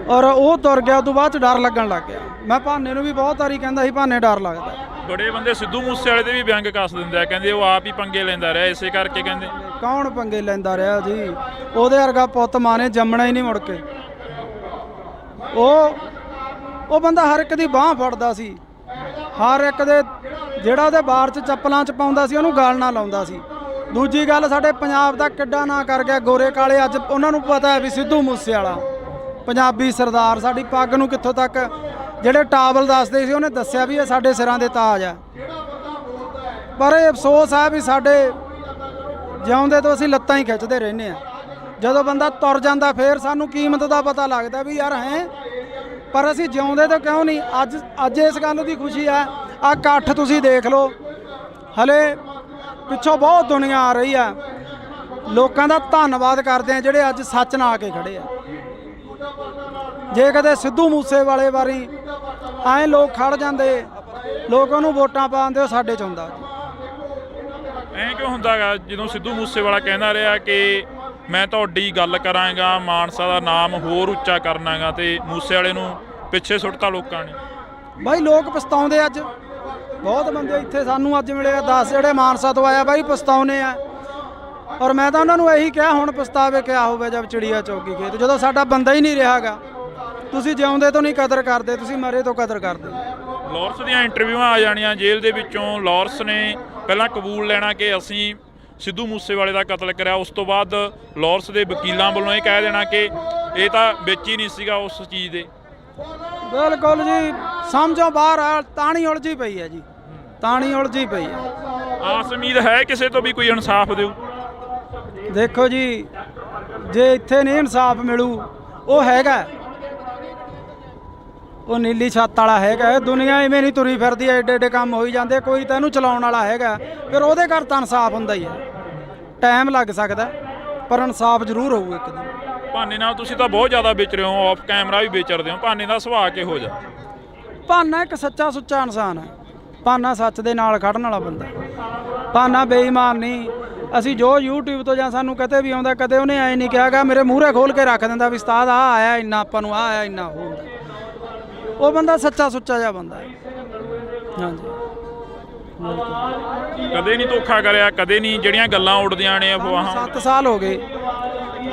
ਔਰ ਉਹ ਤੁਰ ਗਿਆ ਉਦੋਂ ਬਾਅਦ 'ਚ ਡਰ ਲੱਗਣ ਲੱਗ ਗਿਆ ਮੈਂ ਭਾਨੇ ਨੂੰ ਵੀ ਬਹੁਤ ਵਾਰੀ ਕਹਿੰਦਾ ਸੀ ਭਾਨੇ ਡਰ ਲੱਗਦਾ ਬੜੇ ਬੰਦੇ ਸਿੱਧੂ ਮੂਸੇਵਾਲੇ ਦੇ ਵੀ ਵਿਅੰਗ ਕੱਸ ਦਿੰਦੇ ਆ ਕਹਿੰਦੇ ਉਹ ਆਪ ਹੀ ਪੰਗੇ ਲੈਂਦਾ ਰਿਹਾ ਇਸੇ ਕਰਕੇ ਕਹਿੰਦੇ ਕੌਣ ਪੰਗੇ ਲੈਂਦਾ ਰਿਹਾ ਜੀ ਉਹਦੇ ਵਰਗਾ ਪੁੱਤ ਮਾਂ ਨੇ ਜੰਮਣਾ ਹੀ ਨਹੀਂ ਮੁੜ ਕੇ ਉਹ ਬੰਦਾ ਹਰ ਇੱਕ ਦੀ ਬਾਂਹ ਫੜਦਾ ਸੀ ਹਰ ਇੱਕ ਦੇ ਜਿਹੜਾ ਉਹਦੇ ਬਾਰ 'ਚ ਚੱਪਲਾਂ 'ਚ ਪਾਉਂਦਾ ਸੀ ਉਹਨੂੰ ਗਾਲ ਨਾ ਲਾਉਂਦਾ ਸੀ ਦੂਜੀ ਗੱਲ ਸਾਡੇ ਪੰਜਾਬ ਦਾ ਕਿੱਡਾ ਨਾਂ ਕਰ ਗਿਆ ਗੋਰੇ ਕਾਲੇ ਅੱਜ ਉਹਨਾਂ ਨੂੰ ਪਤਾ ਹੈ ਵੀ ਸਿੱਧੂ ਮੂਸੇਵਾਲਾ ਪੰਜਾਬੀ ਸਰਦਾਰ ਸਾਡੀ ਪੱਗ ਨੂੰ ਕਿੱਥੋਂ ਤੱਕ ਜਿਹੜੇ ਟਾਵਲ ਦੱਸਦੇ ਸੀ ਉਹਨੇ ਦੱਸਿਆ ਵੀ ਇਹ ਸਾਡੇ ਸਿਰਾਂ ਦੇ ਤਾਜ ਆ ਪਰ ਇਹ ਅਫਸੋਸ ਹੈ ਵੀ ਸਾਡੇ ਜਿਉਂਦੇ ਤੋਂ ਅਸੀਂ ਲੱਤਾਂ ਹੀ ਖਿੱਚਦੇ ਰਹਿੰਦੇ ਆ ਜਦੋਂ ਬੰਦਾ ਤੁਰ ਜਾਂਦਾ ਫੇਰ ਸਾਨੂੰ ਕੀਮਤ ਦਾ ਪਤਾ ਲੱਗਦਾ ਵੀ ਯਾਰ ਹੈ ਪਰ ਅਸੀਂ ਜਿਉਂਦੇ ਤਾਂ ਕਿਉਂ ਨਹੀਂ ਅੱਜ ਇਸ ਗੱਲ ਦੀ ਖੁਸ਼ੀ ਆ ਇਕੱਠ ਤੁਸੀਂ ਦੇਖ ਲਓ ਹਲੇ ਪਿੱਛੋਂ ਬਹੁਤ ਦੁਨੀਆ ਆ ਰਹੀ ਆ ਲੋਕਾਂ ਦਾ ਧੰਨਵਾਦ ਕਰਦੇ ਆ ਜਿਹੜੇ ਅੱਜ ਸੱਚ ਨਾਲ ਆ ਕੇ ਖੜੇ ਆ ਜੇ ਕਦੇ ਸਿੱਧੂ ਮੂਸੇਵਾਲੇ ਵਾਰੀ ਐਂ ਲੋਕ ਖੜ ਜਾਂਦੇ ਲੋਕ ਉਹਨੂੰ ਵੋਟਾਂ ਪਾਉਂਦੇ ਉਹ ਸਾਡੇ 'ਚ ਹੁੰਦਾ ਐਂ ਕਿਉਂ ਹੁੰਦਾ ਗਾ ਜਦੋਂ ਸਿੱਧੂ ਮੂਸੇਵਾਲਾ ਕਹਿੰਦਾ ਰਿਹਾ ਕਿ ਮੈਂ ਤੁਹਾਡੀ ਗੱਲ ਕਰਾਂਗਾ ਮਾਨਸਾ ਦਾ ਨਾਮ ਹੋਰ ਉੱਚਾ ਕਰਨਾਗਾ ਤੇ ਮੂਸੇਵਾਲੇ ਨੂੰ ਪਿੱਛੇ ਸੁੱਟਤਾ ਲੋਕਾਂ ਨੇ ਬਾਈ ਲੋਕ ਪਛਤਾਉਂਦੇ ਅੱਜ ਬਹੁਤ ਬੰਦੇ ਇੱਥੇ ਸਾਨੂੰ ਅੱਜ ਮਿਲੇ 10 ਜਿਹੜੇ ਮਾਨਸਾ ਤੋਂ ਆਇਆ ਬਾਈ ਪਛਤਾਉਨੇ ਆ ਔਰ ਮੈਂ ਤਾਂ ਉਹਨਾਂ ਨੂੰ ਇਹੀ ਕਿਹਾ ਹੁਣ ਪਛਤਾਵੇ ਕਿਆ ਹੋਵੇ ਜਦ ਚਿੜੀਆ ਚੌਕੀ ਖੇਤ ਜਦੋਂ ਸਾਡਾ ਬੰਦਾ ਹੀ ਨਹੀਂ ਰਿਹਾਗਾ ਤੁਸੀਂ ਜਿਉਂਦੇ ਤੋਂ ਨਹੀਂ ਕਦਰ ਕਰਦੇ ਤੁਸੀਂ ਮਰੇ ਤੋਂ ਕਦਰ ਕਰਦੇ ਲਾਰੈਂਸ ਦੀਆਂ ਇੰਟਰਵਿਊਆਂ ਆ ਜਾਣੀਆਂ ਜੇਲ੍ਹ ਦੇ ਵਿੱਚੋਂ ਲਾਰੈਂਸ ਨੇ ਪਹਿਲਾਂ ਕਬੂਲ ਲੈਣਾ ਕਿ ਅਸੀਂ ਸਿੱਧੂ ਮੂਸੇਵਾਲੇ ਦਾ ਕਤਲ ਕਰਿਆ ਉਸ ਤੋਂ ਬਾਅਦ ਲਾਰੈਂਸ ਦੇ ਵਕੀਲਾਂ ਵੱਲੋਂ ਇਹ ਕਹਿ ਦੇਣਾ ਕਿ ਇਹ ਤਾਂ ਵਿੱਚ ਹੀ ਨਹੀਂ ਸੀਗਾ ਉਸ ਚੀਜ਼ ਦੇ ਬਿਲਕੁਲ ਜੀ ਸਮਝੋ ਬਾਹਰ ਆ ਤਾਣੀ ਉਲਝੀ ਪਈ ਹੈ ਜੀ ਤਾਣੀ ਉਲਝੀ ਪਈ ਹੈ ਆਸ ਉਮੀਦ ਹੈ ਕਿਸੇ ਤੋਂ ਵੀ ਕੋਈ ਇਨਸਾਫ ਦਿਓ ਦੇਖੋ ਜੀ ਜੇ ਇੱਥੇ ਨਹੀਂ ਇਨਸਾਫ ਮਿਲੂ ਉਹ ਹੈਗਾ, ਉਹ ਨੀਲੀ ਛੱਤ ਵਾਲਾ ਹੈਗਾ। ਦੁਨੀਆ ਇਵੇਂ ਨਹੀਂ ਤੁਰੀ ਫਿਰਦੀ, ਐਡੇ ਐਡੇ ਕੰਮ ਹੋਈ ਜਾਂਦੇ, ਕੋਈ ਤਾਂ ਇਹਨੂੰ ਚਲਾਉਣ ਵਾਲਾ ਹੈਗਾ। ਫਿਰ ਉਹਦੇ ਘਰ ਤਾਂ ਇਨਸਾਫ ਹੁੰਦਾ ਹੀ ਹੈ, ਟਾਈਮ ਲੱਗ ਸਕਦਾ ਪਰ ਇਨਸਾਫ ਜ਼ਰੂਰ ਹੋਊ ਇੱਕ ਦਿਨ। ਭਾਨੇ ਨਾਲ ਤੁਸੀਂ ਤਾਂ ਬਹੁਤ ਜ਼ਿਆਦਾ ਵਿਚਰੇ ਹੋ, ਆਫ ਕੈਮਰਾ ਵੀ ਵਿਚਰਦੇ ਹੋ, ਭਾਨੇ ਦਾ ਸੁਭਾਅ ਕਿਹੋ ਜਿਹਾ? ਭਾਨਾ ਇੱਕ ਸੱਚਾ ਸੁੱਚਾ ਇਨਸਾਨ ਹੈ। ਭਾਨਾ ਸੱਚ ਦੇ ਨਾਲ ਖੜਨ ਵਾਲਾ ਬੰਦਾ। ਭਾਨਾ ਬੇਈਮਾਨ ਨਹੀਂ। ਅਸੀਂ ਜੋ YouTube ਤੋਂ ਜਾਂ ਸਾਨੂੰ ਕਿਤੇ ਵੀ ਆਉਂਦਾ, ਕਦੇ ਉਹਨੇ ਐ ਨਹੀਂ ਕਿਹਾਗਾ ਮੇਰੇ ਮੂਹਰੇ ਖੋਲ ਕੇ ਰੱਖ ਦਿੰਦਾ ਵੀ ਉਸਤਾਦ ਆ ਆਇਆ ਇੰਨਾ, ਆਪਾਂ ਨੂੰ ਆ ਆਇਆ ਇੰਨਾ ਹੁੰਦਾ। ਉਹ ਬੰਦਾ ਸੱਚਾ ਸੁੱਚਾ ਜਿਹਾ ਬੰਦਾ ਹੈ। ਹਾਂਜੀ, ਕਦੇ ਨਹੀਂ ਧੋਖਾ ਕਰਿਆ, ਕਦੇ ਨਹੀਂ ਜਿਹੜੀਆਂ ਗੱਲਾਂ ਉੱਡਦੀਆਂ ਨੇ ਅਫਵਾਹਾਂ। 7 ਸਾਲ ਹੋ ਗਏ,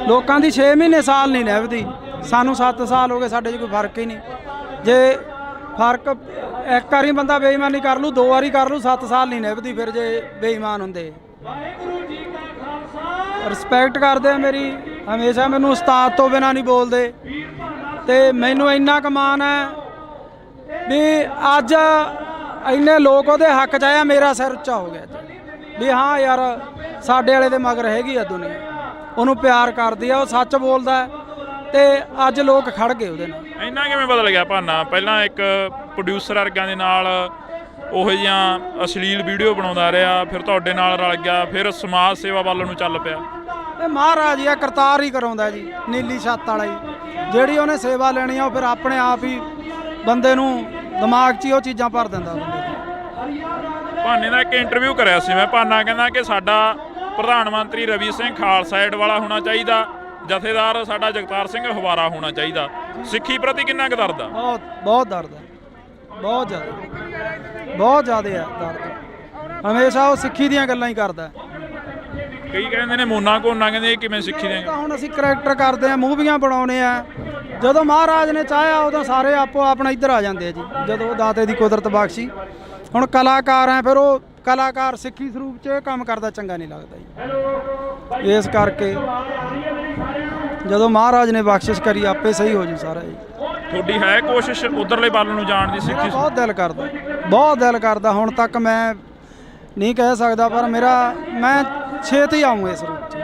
ਲੋਕਾਂ ਦੀ 6 ਮਹੀਨੇ ਸਾਲ ਨਹੀਂ ਨਿਭਦੀ, ਸਾਨੂੰ 7 ਸਾਲ ਹੋ ਗਏ, ਸਾਡੇ 'ਚ ਕੋਈ ਫਰਕ ਹੀ ਨਹੀਂ। ਜੇ ਫਰਕ ਇੱਕ ਵਾਰੀ ਬੰਦਾ ਬੇਈਮਾਨੀ ਕਰ ਲੂ, 2 ਵਾਰੀ ਕਰ ਲੂ, 7 ਸਾਲ ਨਹੀਂ ਨਿਭਦੀ ਫਿਰ ਜੇ ਬੇਈਮਾਨ ਹੁੰਦੇ। ਰਿਸਪੈਕਟ ਕਰਦੇ ਆ ਮੇਰੀ, ਹਮੇਸ਼ਾ ਮੈਨੂੰ ਉਸਤਾਦ ਤੋਂ ਬਿਨਾਂ ਨਹੀਂ ਬੋਲਦੇ। ਤੇ ਮੈਨੂੰ ਇੰਨਾ ਕੁ ਮਾਣ ਹੈ ਵੀ ਅੱਜ ਇੰਨੇ ਲੋਕ ਉਹਦੇ ਹੱਕ 'ਚ ਆਇਆ, ਮੇਰਾ ਸਿਰ ਉੱਚਾ ਹੋ ਗਿਆ ਵੀ ਹਾਂ ਯਾਰ ਸਾਡੇ ਵਾਲੇ ਦੇ ਮਗਰ ਹੈਗੀ ਆ ਦੁਨੀਆ, ਉਹਨੂੰ ਪਿਆਰ ਕਰਦੀ ਆ, ਉਹ ਸੱਚ ਬੋਲਦਾ ਤੇ ਅੱਜ ਲੋਕ ਖੜ ਗਏ ਉਹਦੇ ਨਾਲ। ਇੰਨਾ ਕਿਵੇਂ ਬਦਲ ਗਿਆ ਭਾਨਾ? ਪਹਿਲਾਂ ਇੱਕ ਪ੍ਰੋਡਿਊਸਰ ਵਰਗਿਆਂ ਦੇ ਨਾਲ ਉਹੋ ਜਿਹੀਆਂ ਅਸ਼ਲੀਲ ਵੀਡੀਓ ਬਣਾਉਂਦਾ ਰਿਹਾ, ਫਿਰ ਤੁਹਾਡੇ ਨਾਲ ਰਲ ਗਿਆ, ਫਿਰ ਸਮਾਜ ਸੇਵਾ ਵੱਲ ਨੂੰ ਚੱਲ ਪਿਆ। ਇਹ ਮਹਾਰਾਜ ਹੀ ਆ, ਕਰਤਾਰ ਹੀ ਕਰਾਉਂਦਾ ਜੀ, ਨੀਲੀ ਛੱਤ ਵਾਲਾ ਹੀ। ਜਿਹੜੀ ਉਹਨੇ ਸੇਵਾ ਲੈਣੀ ਆ ਉਹ ਫਿਰ ਆਪਣੇ ਆਪ ਹੀ ਬੰਦੇ ਨੂੰ ਦਿਮਾਗ 'ਚ ਹੀ ਉਹ ਚੀਜ਼ਾਂ ਭਰ ਦਿੰਦਾ ਬੰਦੇ ਦੇ। ਭਾਨੇ ਦਾ ਇੱਕ ਇੰਟਰਵਿਊ ਕਰਿਆ ਸੀ ਮੈਂ, ਭਾਨਾ ਕਹਿੰਦਾ ਕਿ ਸਾਡਾ ਪ੍ਰਧਾਨ ਮੰਤਰੀ ਰਵੀ ਸਿੰਘ ਖਾਲਸਾ ਏਡ ਵਾਲਾ ਹੋਣਾ ਚਾਹੀਦਾ, ਜਥੇਦਾਰ ਸਾਡਾ ਜਗਤਾਰ ਸਿੰਘ ਹਵਾਰਾ ਹੋਣਾ ਚਾਹੀਦਾ। ਸਿੱਖੀ ਪ੍ਰਤੀ ਕਿੰਨਾ ਕੁ ਦਰਦ ਆ? ਬਹੁਤ ਦਰਦ ਹੈ, ਬਹੁਤ ਜ਼ਿਆਦਾ ਹੈ ਦਰਦ। ਹਮੇਸ਼ਾ ਉਹ ਸਿੱਖੀ ਦੀਆਂ ਗੱਲਾਂ ਹੀ ਕਰਦਾ। ਕਈ ਕਹਿੰਦੇ ਨੇ ਮੋਨਾ ਕੋਨਾ, ਕਹਿੰਦੇ ਇਹ ਕਿਵੇਂ ਸਿੱਖੀ ਦੇ? ਹੁਣ ਅਸੀਂ ਕਰੈਕਟਰ ਕਰਦੇ ਆ, ਮੂਵੀਆਂ ਬਣਾਉਣੇ ਆ, ਜਦੋਂ ਮਹਾਰਾਜ ਨੇ ਚਾਹਿਆ ਉਦੋਂ ਸਾਰੇ ਆਪੋ ਆਪਣਾ ਇੱਧਰ ਆ ਜਾਂਦੇ ਆ ਜੀ, ਜਦੋਂ ਉਹ ਦਾਤੇ ਦੀ ਕੁਦਰਤ ਬਖਸ਼ੀ। ਹੁਣ ਕਲਾਕਾਰ ਆ, ਫਿਰ ਉਹ ਕਲਾਕਾਰ ਸਿੱਖੀ ਸਰੂਪ 'ਚ ਇਹ ਕੰਮ ਕਰਦਾ ਚੰਗਾ ਨਹੀਂ ਲੱਗਦਾ ਜੀ। ਇਸ ਕਰਕੇ ਜਦੋਂ ਮਹਾਰਾਜ ਨੇ ਬਖਸ਼ਿਸ਼ ਕਰੀ ਆਪੇ ਸਹੀ ਹੋ ਜੂ ਸਾਰਾ ਜੀ। ਤੁਹਾਡੀ ਹੈ ਕੋਸ਼ਿਸ਼ ਉਧਰਲੇ ਵੱਲ ਨੂੰ ਜਾਣ ਦੀ? ਸਿੱਖੀ ਬਹੁਤ ਦਿਲ ਕਰਦਾ, ਹੁਣ ਤੱਕ ਮੈਂ ਨਹੀਂ ਕਹਿ ਸਕਦਾ, ਪਰ ਮੈਂ ਛੇਤੀ ਆਊਂ ਇਸ ਰੂਪ 'ਚ,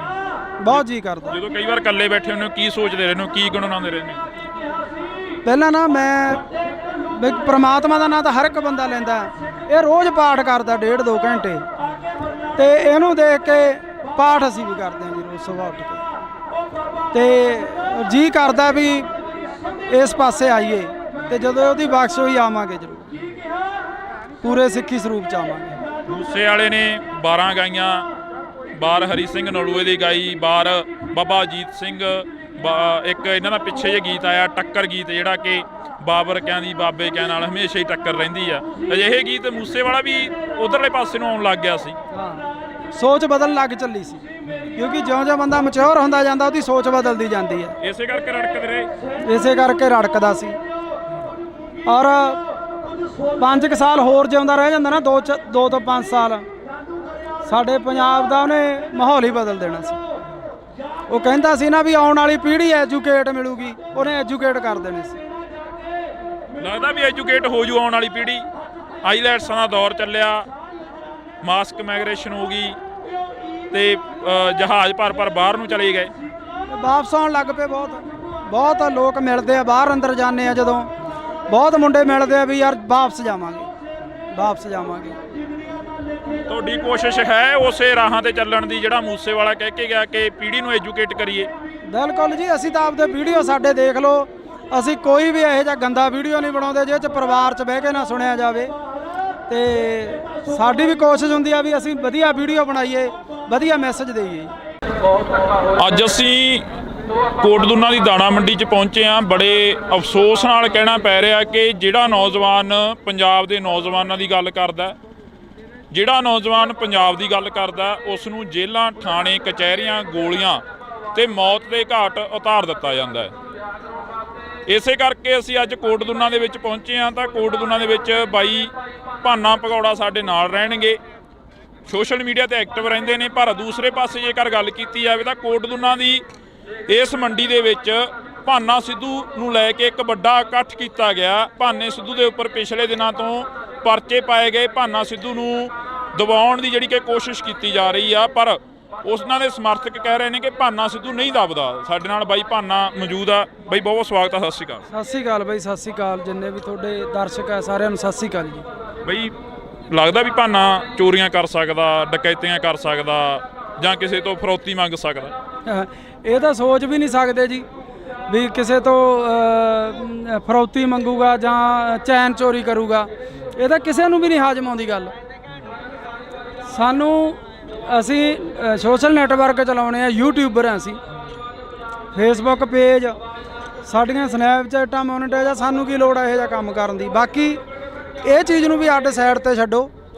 ਬਹੁਤ ਜੀ ਕਰਦਾ। ਜਦੋਂ ਕਈ ਵਾਰ ਇਕੱਲੇ ਬੈਠੇ ਹੁੰਦੇ ਹੋ, ਕੀ ਸੋਚਦੇ ਰਹਿੰਦੇ ਹੋ, ਕੀ ਗੁਣਗੁਣਾਉਂਦੇ ਰਹਿੰਦੇ ਹੋ? ਪਹਿਲਾਂ ਨਾ ਮੈਂ ਪ੍ਰਮਾਤਮਾ ਦਾ ਨਾਂ ਤਾਂ ਹਰ ਇੱਕ ਬੰਦਾ ਲੈਂਦਾ, ਇਹ ਰੋਜ਼ ਪਾਠ ਕਰਦਾ 1.5-2 ਘੰਟੇ, ਤੇ ਇਹਨੂੰ ਦੇਖ ਕੇ ਪਾਠ ਅਸੀਂ ਵੀ ਕਰਦੇ ਹਾਂ ਜੀ ਰੋਜ਼ ਸੁਬਾਹ ਉੱਠ ਕੇ। ਤੇ ਜੀ ਕਰਦਾ ਵੀ ਇਸ ਪਾਸੇ ਆਈਏ, ਤੇ ਜਦੋਂ ਉਹਦੀ ਬਖਸ਼ ਹੋਈ ਆਵਾਂਗੇ ਜ਼ਰੂਰ, ਪੂਰੇ ਸਿੱਖੀ ਸਰੂਪ 'ਚ ਆਵਾਂਗੇ। ਮੂਸੇ ਵਾਲੇ ਨੇ 12 ਗਾਈਆਂ, ਬਾਰ ਹਰੀ ਸਿੰਘ ਨਲੂਏ ਦੀ ਗਾਈ, ਬਾਰ ਬਾਬਾ ਅਜੀਤ ਸਿੰਘ, ਇੱਕ ਇਹਨਾਂ ਦਾ ਪਿੱਛੇ ਜੇ ਗੀਤ ਆਇਆ ਟੱਕਰ ਗੀਤ, ਜਿਹੜਾ ਕਿ ਬਾਬਰ ਕਿਆਂ ਦੀ ਬਾਬੇ ਕਿਆਂ ਨਾਲ ਹਮੇਸ਼ਾ ਹੀ ਟੱਕਰ ਰਹਿੰਦੀ ਆ। ਅਜਿਹੇ ਗੀਤ ਮੂਸੇ ਵਾਲਾ ਵੀ ਉਧਰਲੇ ਪਾਸੇ ਨੂੰ ਆਉਣ ਲੱਗ ਗਿਆ ਸੀ। ਹਾਂ, ਸੋਚ ਬਦਲਣ ਲੱਗ ਚੱਲੀ ਸੀ, ਕਿਉਂਕਿ ਜਿਉਂ-ਜਿਉਂ ਬੰਦਾ ਮੈਚੁਰ ਹੁੰਦਾ ਜਾਂਦਾ ਉਹਦੀ ਸੋਚ ਬਦਲਦੀ ਜਾਂਦੀ ਹੈ। ਇਸੇ ਕਰਕੇ ਰੜਕਦੇ ਰਹੇ, ਇਸੇ ਕਰਕੇ ਰੜਕਦਾ ਸੀ। ਔਰ 5 ਸਾਲ ਹੋਰ ਜਿਉਂਦਾ ਰਹਿ ਜਾਂਦਾ ਨਾ, 2 ਤੋਂ 5 ਸਾਲ, ਸਾਡੇ ਪੰਜਾਬ ਦਾ ਉਹਨੇ ਮਾਹੌਲ ਹੀ ਬਦਲ ਦੇਣਾ ਸੀ। ਉਹ ਕਹਿੰਦਾ ਸੀ ਨਾ ਵੀ ਆਉਣ ਵਾਲੀ ਪੀੜ੍ਹੀ ਐਜੂਕੇਟ ਮਿਲੂਗੀ, ਉਹਨੇ ਐਜੂਕੇਟ ਕਰ ਦੇਣੀ ਸੀ। ਲੱਗਦਾ ਵੀ ਐਜੂਕੇਟ ਹੋ ਜੂ ਆਉਣ ਵਾਲੀ ਪੀੜ੍ਹੀ। ਆਈਲੈਟਸਾਂ ਦਾ ਦੌਰ ਚੱਲਿਆ, ਮਾਸਕ ਮਾਈਗ੍ਰੇਸ਼ਨ ਹੋ ਗਈ, ਤੇ ਜਹਾਜ਼ ਭਰ ਬਾਹਰ ਨੂੰ ਚਲੇ ਗਏ, ਵਾਪਸ ਆਉਣ ਲੱਗ ਪਏ। ਬਹੁਤ ਲੋਕ ਮਿਲਦੇ ਆ, ਬਾਹਰ ਅੰਦਰ ਜਾਂਦੇ ਆ ਜਦੋਂ, ਬਹੁਤ ਮੁੰਡੇ ਮਿਲਦੇ ਆ ਵੀ ਯਾਰ ਵਾਪਸ ਜਾਵਾਂਗੇ। ਤੁਹਾਡੀ ਕੋਸ਼ਿਸ਼ ਹੈ ਉਸੇ ਰਾਹਾਂ ਤੇ ਚੱਲਣ ਦੀ ਜਿਹੜਾ ਮੂਸੇ ਵਾਲਾ ਕਹਿ ਕੇ ਗਿਆ ਕਿ ਪੀੜ੍ਹੀ ਨੂੰ ਐਜੂਕੇਟ ਕਰੀਏ? ਬਿਲਕੁਲ ਜੀ, ਅਸੀਂ ਤਾਂ ਆਪਦੇ ਵੀਡੀਓ ਸਾਡੇ ਦੇਖ ਲਓ, ਅਸੀਂ ਕੋਈ ਵੀ ਇਹੋ ਜਿਹਾ ਗੰਦਾ ਵੀਡੀਓ ਨਹੀਂ ਬਣਾਉਂਦੇ ਜਿਹਦੇ 'ਚ ਪਰਿਵਾਰ 'ਚ ਬਹਿ ਕੇ ਨਾ ਸੁਣਿਆ ਜਾਵੇ। ਤੇ ਸਾਡੀ ਵੀ ਕੋਸ਼ਿਸ਼ ਹੁੰਦੀ ਆ ਵੀ ਅਸੀਂ ਵਧੀਆ ਵੀਡੀਓ ਬਣਾਈਏ, ਵਧੀਆ ਮੈਸੇਜ ਦੇਈਏ। ਅੱਜ ਅਸੀਂ ਕੋਟਦੁਨਾ ਦੀ ਦਾਣਾ ਮੰਡੀ 'ਚ ਪਹੁੰਚੇ ਹਾਂ। ਬੜੇ ਅਫਸੋਸ ਨਾਲ ਕਹਿਣਾ ਪੈ ਰਿਹਾ ਕਿ ਜਿਹੜਾ ਨੌਜਵਾਨ ਪੰਜਾਬ ਦੇ ਨੌਜਵਾਨਾਂ ਦੀ ਗੱਲ ਕਰਦਾ, ਜਿਹੜਾ ਨੌਜਵਾਨ ਪੰਜਾਬ ਦੀ ਗੱਲ ਕਰਦਾ, ਉਸ ਨੂੰ ਜੇਲ੍ਹਾਂ, ਥਾਣੇ, ਕਚਹਿਰੀਆਂ, ਗੋਲੀਆਂ ਤੇ ਮੌਤ ਦੇ ਘਾਟ ਉਤਾਰ ਦਿੱਤਾ ਜਾਂਦਾ ਹੈ। ਇਸੇ ਕਰਕੇ ਅਸੀਂ ਅੱਜ ਕੋਟਦੁਨਾ ਦੇ ਵਿੱਚ ਪਹੁੰਚੇ ਹਾਂ। ਤਾਂ ਕੋਟਦੁਨਾ ਦੇ ਵਿੱਚ ਬਾਈ ਭਾਨਾ ਭਗੌੜਾ ਸਾਡੇ ਨਾਲ ਰਹਿਣਗੇ, ਸੋਸ਼ਲ ਮੀਡੀਆ ਤੇ ਐਕਟਿਵ ਰਹਿੰਦੇ ਨੇ। ਪਰ ਦੂਸਰੇ ਪਾਸੇ ਜੇਕਰ ਗੱਲ ਕੀਤੀ ਜਾਵੇ ਤਾਂ ਕੋਟਦੁਨਾ ਦੀ ਇਸ ਮੰਡੀ ਦੇ ਵਿੱਚ ਭਾਨਾ ਸਿੱਧੂ ਨੂੰ ਲੈ ਕੇ ਇੱਕ ਵੱਡਾ ਇਕੱਠ ਕੀਤਾ ਗਿਆ। ਭਾਨੇ ਸਿੱਧੂ ਦੇ ਉੱਪਰ ਪਿਛਲੇ ਦਿਨਾਂ ਤੋਂ ਪਰਚੇ ਪਾਏ ਗਏ, ਭਾਨਾ ਸਿੱਧੂ ਨੂੰ ਦਬਾਉਣ ਦੀ ਜਿਹੜੀ ਕਿ ਕੋਸ਼ਿਸ਼ ਕੀਤੀ ਜਾ ਰਹੀ ਆ। ਪਰ ਉਹਨਾਂ ਦੇ ਸਮਰਥਕ ਕਹਿ ਰਹੇ ਨੇ ਕਿ ਭਾਨਾ ਸਿੱਧੂ ਨਹੀਂ ਦੱਬਦਾ। ਸਾਡੇ ਨਾਲ ਬਾਈ ਭਾਨਾ ਮੌਜੂਦ ਆ। ਬਾਈ ਬਹੁਤ ਬਹੁਤ ਸਵਾਗਤ ਆ, ਸਤਿ ਸ਼੍ਰੀ ਅਕਾਲ। ਸਤਿ ਸ਼੍ਰੀ ਅਕਾਲ ਬਾਈ, ਸਤਿ ਸ਼੍ਰੀ ਅਕਾਲ ਜਿੰਨੇ ਵੀ ਤੁਹਾਡੇ ਦਰਸ਼ਕ ਹੈ ਸਾਰਿਆਂ ਨੂੰ ਸਤਿ ਸ਼੍ਰੀ ਅਕਾਲ ਜੀ। ਬਾਈ ਲੱਗਦਾ ਵੀ ਭਾਨਾ ਚੋਰੀਆਂ ਕਰ ਸਕਦਾ, ਡਕੈਤੀਆਂ ਕਰ ਸਕਦਾ ਜਾਂ ਕਿਸੇ ਤੋਂ ਫਰੌਤੀ ਮੰਗ ਸਕਦਾ? ਇਹ ਤਾਂ ਸੋਚ ਵੀ ਨਹੀਂ ਸਕਦੇ ਜੀ ਵੀ ਕਿਸੇ ਤੋਂ ਫਰੌਤੀ ਮੰਗੂਗਾ ਜਾਂ ਚੈਨ ਚੋਰੀ ਕਰੂਗਾ। ਇਹ ਤਾਂ ਕਿਸੇ ਨੂੰ ਵੀ ਨਹੀਂ ਹਾਜ਼ਮ ਆਉਂਦੀ ਗੱਲ। ਸਾਨੂੰ ਅਸੀਂ ਸੋਸ਼ਲ ਨੈਟਵਰਕ ਚਲਾਉਣੇ ਆ, ਯੂਟਿਊਬਰ ਹਾਂ ਅਸੀਂ, ਫੇਸਬੁੱਕ ਪੇਜ, ਸਾਡੀਆਂ ਸਨੈਪਚੈਟਾਂ ਮੋਨੀਟਾਈਜ਼ ਆ। ਸਾਨੂੰ ਕੀ ਲੋੜ ਹੈ ਇਹੋ ਜਿਹਾ ਕੰਮ ਕਰਨ ਦੀ? ਬਾਕੀ ਇਹ ਚੀਜ਼ ਨੂੰ ਵੀ ਅੱਡ ਸਾਈਡ ਤੇ ਛੱਡੋ।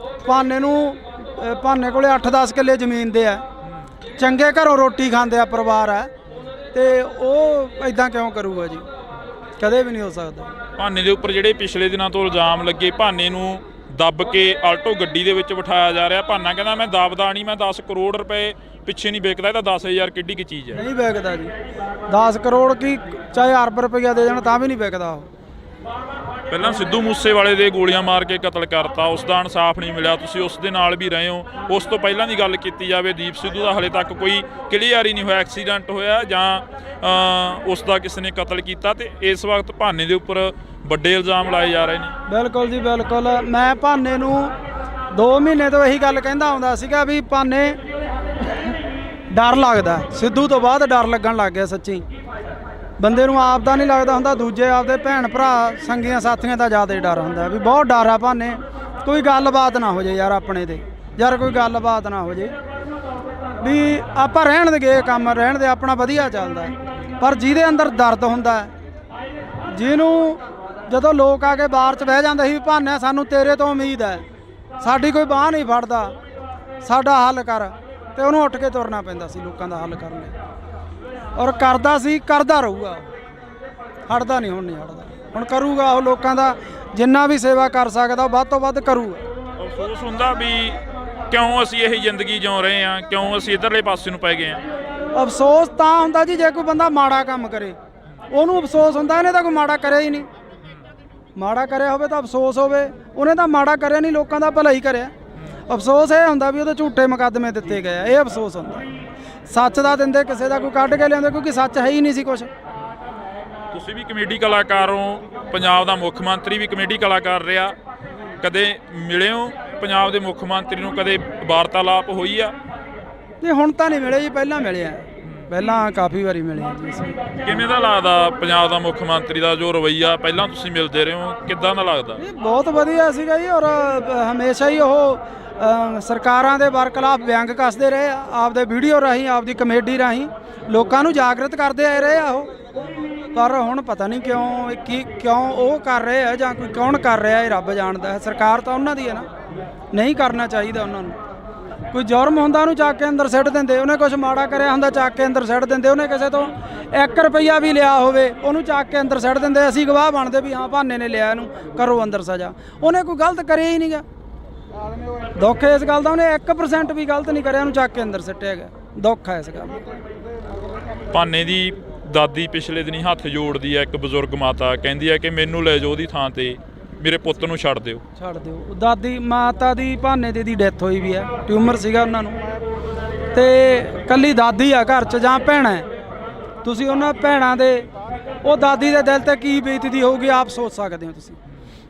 ਭਾਨੇ ਕੋਲੇ 8-10 ਕਿੱਲੇ ਜ਼ਮੀਨ ਦੇ ਆ, ਚੰਗੇ ਘਰੋਂ ਰੋਟੀ ਖਾਂਦੇ ਆ ਪਰਿਵਾਰ ਹੈ, ਤੇ ਉਹ ਇਦਾਂ ਕਿਉਂ ਕਰੂਗਾ ਜੀ? ਕਦੇ ਵੀ ਨਹੀਂ ਹੋ ਸਕਦਾ। ਭਾਨੇ ਦੇ ਉੱਪਰ ਜਿਹੜੇ ਪਿਛਲੇ ਦਿਨਾਂ ਤੋਂ ਇਲਜ਼ਾਮ ਲੱਗੇ, ਭਾਨੇ ਨੂੰ ਦੱਬ ਕੇ ਆਲਟੋ ਗੱਡੀ ਦੇ ਵਿੱਚ ਬਿਠਾਇਆ ਜਾ ਰਿਹਾ। ਭਾਨਾ ਕਹਿੰਦਾ ਮੈਂ ਦੱਬਦਾ ਨਹੀਂ, ਮੈਂ 10 ਕਰੋੜ ਰੁਪਏ ਪਿੱਛੇ ਨਹੀਂ ਵਿਕਦਾ। ਇਹ ਤਾਂ 10,000 ਕਿੱਡੀ ਕੀ ਚੀਜ਼ ਹੈ? ਨਹੀਂ ਵਿਕਦਾ ਜੀ। 10 ਕਰੋੜ ਕੀ ਚਾਹੇ ਅਰਬ ਰੁਪਈਆ ਦੇ ਦੇਣ ਤਾਂ ਵੀ ਨਹੀਂ ਵਿਕਦਾ ਉਹ। ਪਹਿਲਾਂ ਸਿੱਧੂ ਮੂਸੇਵਾਲੇ ਦੇ ਗੋਲੀਆਂ ਮਾਰ ਕੇ ਕਤਲ ਕਰਤਾ, ਉਸ ਦਾ ਇਨਸਾਫ ਨਹੀਂ ਮਿਲਿਆ। ਤੁਸੀਂ ਉਸ ਦੇ ਨਾਲ ਵੀ ਰਹੇ ਹੋ। ਉਸ ਤੋਂ ਪਹਿਲਾਂ ਦੀ ਗੱਲ ਕੀਤੀ ਜਾਵੇ, ਦੀਪ ਸਿੱਧੂ ਦਾ ਹਲੇ ਤੱਕ ਕੋਈ ਕਲੀਅਰ ਹੀ ਨਹੀਂ ਹੋਇਆ, ਐਕਸੀਡੈਂਟ ਹੋਇਆ ਜਾਂ ਉਸ ਦਾ ਕਿਸੇ ਨੇ ਕਤਲ ਕੀਤਾ, ਤੇ ਇਸ ਵਕਤ ਭਾਨੇ ਦੇ ਉੱਪਰ ਵੱਡੇ ਇਲਜ਼ਾਮ ਲਾਏ ਜਾ ਰਹੇ ਨੇ। ਬਿਲਕੁਲ ਜੀ ਬਿਲਕੁਲ। ਮੈਂ ਭਾਨੇ ਨੂੰ 2 ਮਹੀਨੇ ਤੋਂ ਇਹੀ ਗੱਲ ਕਹਿੰਦਾ ਆਉਂਦਾ ਸੀਗਾ ਵੀ ਭਾਨੇ ਡਰ ਲੱਗਦਾ। ਸਿੱਧੂ ਤੋਂ ਬਾਅਦ ਡਰ ਲੱਗਣ ਲੱਗ ਗਿਆ ਸੱਚੀ। ਬੰਦੇ ਨੂੰ ਆਪ ਦਾ ਨਹੀਂ ਲੱਗਦਾ ਹੁੰਦਾ, ਦੂਜੇ ਆਪਦੇ ਭੈਣ ਭਰਾ ਸੰਗੀਆਂ ਸਾਥੀਆਂ ਦਾ ਜ਼ਿਆਦਾ ਡਰ ਹੁੰਦਾ ਵੀ ਬਹੁਤ ਡਰ ਆ ਭਾਨੇ। ਕੋਈ ਗੱਲਬਾਤ ਨਾ ਹੋ ਜੇ ਯਾਰ ਆਪਣੇ ਤੇ, ਯਾਰ ਕੋਈ ਗੱਲਬਾਤ ਨਾ ਹੋ ਜੇ ਵੀ ਆਪਾਂ ਰਹਿਣ ਦੇ ਗਏ ਕੰਮ, ਰਹਿਣ ਦੇ ਆਪਣਾ ਵਧੀਆ ਚੱਲਦਾ। ਪਰ ਜਿਹਦੇ ਅੰਦਰ ਦਰਦ ਹੁੰਦਾ, ਜਿਹਨੂੰ ਜਦੋਂ ਲੋਕ ਆ ਕੇ ਬਾਹਰ 'ਚ ਬਹਿ ਜਾਂਦੇ ਸੀ ਵੀ ਭਾਨੇ ਸਾਨੂੰ ਤੇਰੇ ਤੋਂ ਉਮੀਦ ਹੈ, ਸਾਡੀ ਕੋਈ ਬਾਂਹ ਨਹੀਂ ਫੜਦਾ, ਸਾਡਾ ਹੱਲ ਕਰ, ਤੇ ਉਹਨੂੰ ਉੱਠ ਕੇ ਤੁਰਨਾ ਪੈਂਦਾ ਸੀ ਲੋਕਾਂ ਦਾ ਹੱਲ ਕਰਨ ਲਈ। ਔਰ ਕਰਦਾ ਸੀ, ਕਰਦਾ ਰਹੂਗਾ, ਹਟਦਾ ਨਹੀਂ, ਹੁਣ ਨਹੀਂ ਹਟਦਾ। ਹੁਣ ਕਰੂਗਾ ਉਹ ਲੋਕਾਂ ਦਾ ਜਿੰਨਾ ਵੀ ਸੇਵਾ ਕਰ ਸਕਦਾ ਉਹ ਵੱਧ ਤੋਂ ਵੱਧ ਕਰੂਗਾ। ਅਫਸੋਸ ਹੁੰਦਾ ਵੀ ਕਿਉਂ ਅਸੀਂ ਇਹ ਜ਼ਿੰਦਗੀ ਜਿਉ ਰਹੇ ਹਾਂ, ਕਿਉਂ ਅਸੀਂ ਇੱਧਰਲੇ ਪਾਸੇ ਨੂੰ ਪੈ ਗਏ ਹਾਂ। ਅਫਸੋਸ ਤਾਂ ਹੁੰਦਾ ਜੀ ਜੇ ਕੋਈ ਬੰਦਾ ਮਾੜਾ ਕੰਮ ਕਰੇ, ਉਹਨੂੰ ਅਫਸੋਸ ਹੁੰਦਾ। ਇਹਨੇ ਤਾਂ ਕੋਈ ਮਾੜਾ ਕਰਿਆ ਹੀ ਨਹੀਂ। ਮਾੜਾ ਕਰਿਆ ਹੋਵੇ ਤਾਂ ਅਫਸੋਸ ਹੋਵੇ, ਉਹਨੇ ਤਾਂ ਮਾੜਾ ਕਰਿਆ ਨਹੀਂ, ਲੋਕਾਂ ਦਾ ਭਲਾ ਹੀ ਕਰਿਆ। ਅਫਸੋਸ ਇਹ ਹੁੰਦਾ ਵੀ ਉਹਦੇ ਝੂਠੇ ਮੁਕੱਦਮੇ ਦਿੱਤੇ ਗਏ ਆ, ਇਹ ਅਫਸੋਸ ਹੁੰਦਾ। ਸੱਚ ਦਾ ਦਿੰਦੇ ਕਿਸੇ ਦਾ ਕੋਈ ਕੱਢ ਕੇ ਲਿਆਉਂਦੇ, ਕਿਉਂਕਿ ਸੱਚ ਹੈ ਹੀ ਨਹੀਂ ਸੀ ਕੁਛ। ਤੁਸੀਂ ਵੀ ਕਮੇਡੀ ਕਲਾਕਾਰ ਹੋ, ਪੰਜਾਬ ਦਾ ਮੁੱਖ ਮੰਤਰੀ ਵੀ ਕਮੇਡੀ ਕਲਾਕਾਰ ਰਿਹਾ, ਕਦੇ ਮਿਲੇ ਹੋ ਪੰਜਾਬ ਦੇ ਮੁੱਖ ਮੰਤਰੀ ਨੂੰ? ਕਦੇ ਵਾਰਤਾਲਾਪ ਹੋਈ ਆ? ਨਹੀਂ ਹੁਣ ਤਾਂ ਨਹੀਂ ਮਿਲੇ ਜੀ, ਪਹਿਲਾਂ ਮਿਲੇ ਆ, ਪਹਿਲਾਂ ਕਾਫੀ ਵਾਰੀ ਮਿਲੇ ਆ ਜੀ ਅਸੀਂ। ਕਿਵੇਂ ਦਾ ਲੱਗਦਾ ਪੰਜਾਬ ਦਾ ਮੁੱਖ ਮੰਤਰੀ ਦਾ ਜੋ ਰਵੱਈਆ, ਪਹਿਲਾਂ ਤੁਸੀਂ ਮਿਲਦੇ ਰਹੇ ਹੋ, ਕਿੱਦਾਂ ਦਾ ਲੱਗਦਾ? ਬਹੁਤ ਵਧੀਆ ਸੀਗਾ ਜੀ। ਔਰ ਹਮੇਸ਼ਾ ਹੀ ਉਹ ਸਰਕਾਰਾਂ ਦੇ ਬਰਖਲਾਫ ਵਿਅੰਗ ਕੱਸਦੇ ਰਹੇ ਆ, ਆਪਦੇ ਵੀਡੀਓ ਰਾਹੀਂ, ਆਪਦੀ ਕਮੇਡੀ ਰਾਹੀਂ ਲੋਕਾਂ ਨੂੰ ਜਾਗਰਤ ਕਰਦੇ ਆਏ ਰਹੇ ਆ ਉਹ। ਪਰ ਹੁਣ ਪਤਾ ਨਹੀਂ ਕਿਉਂ ਉਹ ਕਰ ਰਹੇ ਆ ਜਾਂ ਕੋਈ ਕੌਣ ਕਰ ਰਿਹਾ, ਇਹ ਰੱਬ ਜਾਣਦਾ ਹੈ। ਸਰਕਾਰ ਤਾਂ ਉਹਨਾਂ ਦੀ ਹੈ ਨਾ, ਨਹੀਂ ਕਰਨਾ ਚਾਹੀਦਾ ਉਹਨਾਂ ਨੂੰ। ਕੋਈ ਜੁਰਮ ਹੁੰਦਾ ਉਹਨੂੰ ਚੱਕ ਕੇ ਅੰਦਰ ਸਿੱਟ ਦਿੰਦੇ, ਉਹਨੇ ਕੁਝ ਮਾੜਾ ਕਰਿਆ ਹੁੰਦਾ ਚੱਕ ਕੇ ਅੰਦਰ ਸਿੱਟ ਦਿੰਦੇ, ਉਹਨੇ ਕਿਸੇ ਤੋਂ 1 ਰੁਪਈਆ ਵੀ ਲਿਆ ਹੋਵੇ ਉਹਨੂੰ ਚੱਕ ਕੇ ਅੰਦਰ ਸਿੱਟ ਦਿੰਦੇ। ਅਸੀਂ ਗਵਾਹ ਬਣਦੇ ਵੀ ਹਾਂ ਭਾਨੇ ਨੇ ਲਿਆ, ਇਹਨੂੰ ਕਰੋ ਅੰਦਰ ਸਜ਼ਾ। ਉਹਨੇ ਕੋਈ ਗਲਤ ਕਰਿਆ ਹੀ ਨਹੀਂਗਾ। ਦੁੱਖ ਇਸ ਗੱਲ ਦਾ, ਉਹਨੇ 1% ਵੀ ਗਲਤ ਨਹੀਂ ਕਰਿਆ, ਉਹਨੂੰ ਚੱਕ ਕੇ ਅੰਦਰ ਸਿੱਟਿਆ ਗਿਆ। ਦੁੱਖ ਹੈ ਇਸ ਗੱਲ ਦਾ। ਭਾਨੇ ਦੀ ਦਾਦੀ ਪਿਛਲੇ ਦਿਨੀ ਹੱਥ ਜੋੜਦੀ ਹੈ, ਇੱਕ ਬਜ਼ੁਰਗ ਮਾਤਾ ਕਹਿੰਦੀ ਹੈ ਕਿ ਮੈਨੂੰ ਲੈ ਜਾਓ ਉਹਦੀ ਥਾਂ ਤੇ, ਮੇਰੇ ਪੁੱਤ ਨੂੰ ਛੱਡ ਦਿਓ। ਛੱਡ ਦਿਓ। ਦਾਦੀ ਮਾਤਾ ਦੀ ਭਾਨੇ ਦੀ ਡੈਥ ਹੋਈ ਵੀ ਹੈ, ਟਿਊਮਰ ਸੀਗਾ ਉਹਨਾਂ ਨੂੰ, ਤੇ ਕੱਲੀ ਦਾਦੀ ਆ ਘਰ 'ਚ ਜਾਂ ਭੈਣਾਂ। ਤੁਸੀਂ ਉਹਨਾਂ ਭੈਣਾਂ ਦੇ, ਉਹ ਦਾਦੀ ਦੇ ਦਿਲ ਤੇ ਕੀ ਬੀਤਦੀ ਹੋਊਗੀ ਆਪ ਸੋਚ ਸਕਦੇ ਹੋ ਤੁਸੀਂ।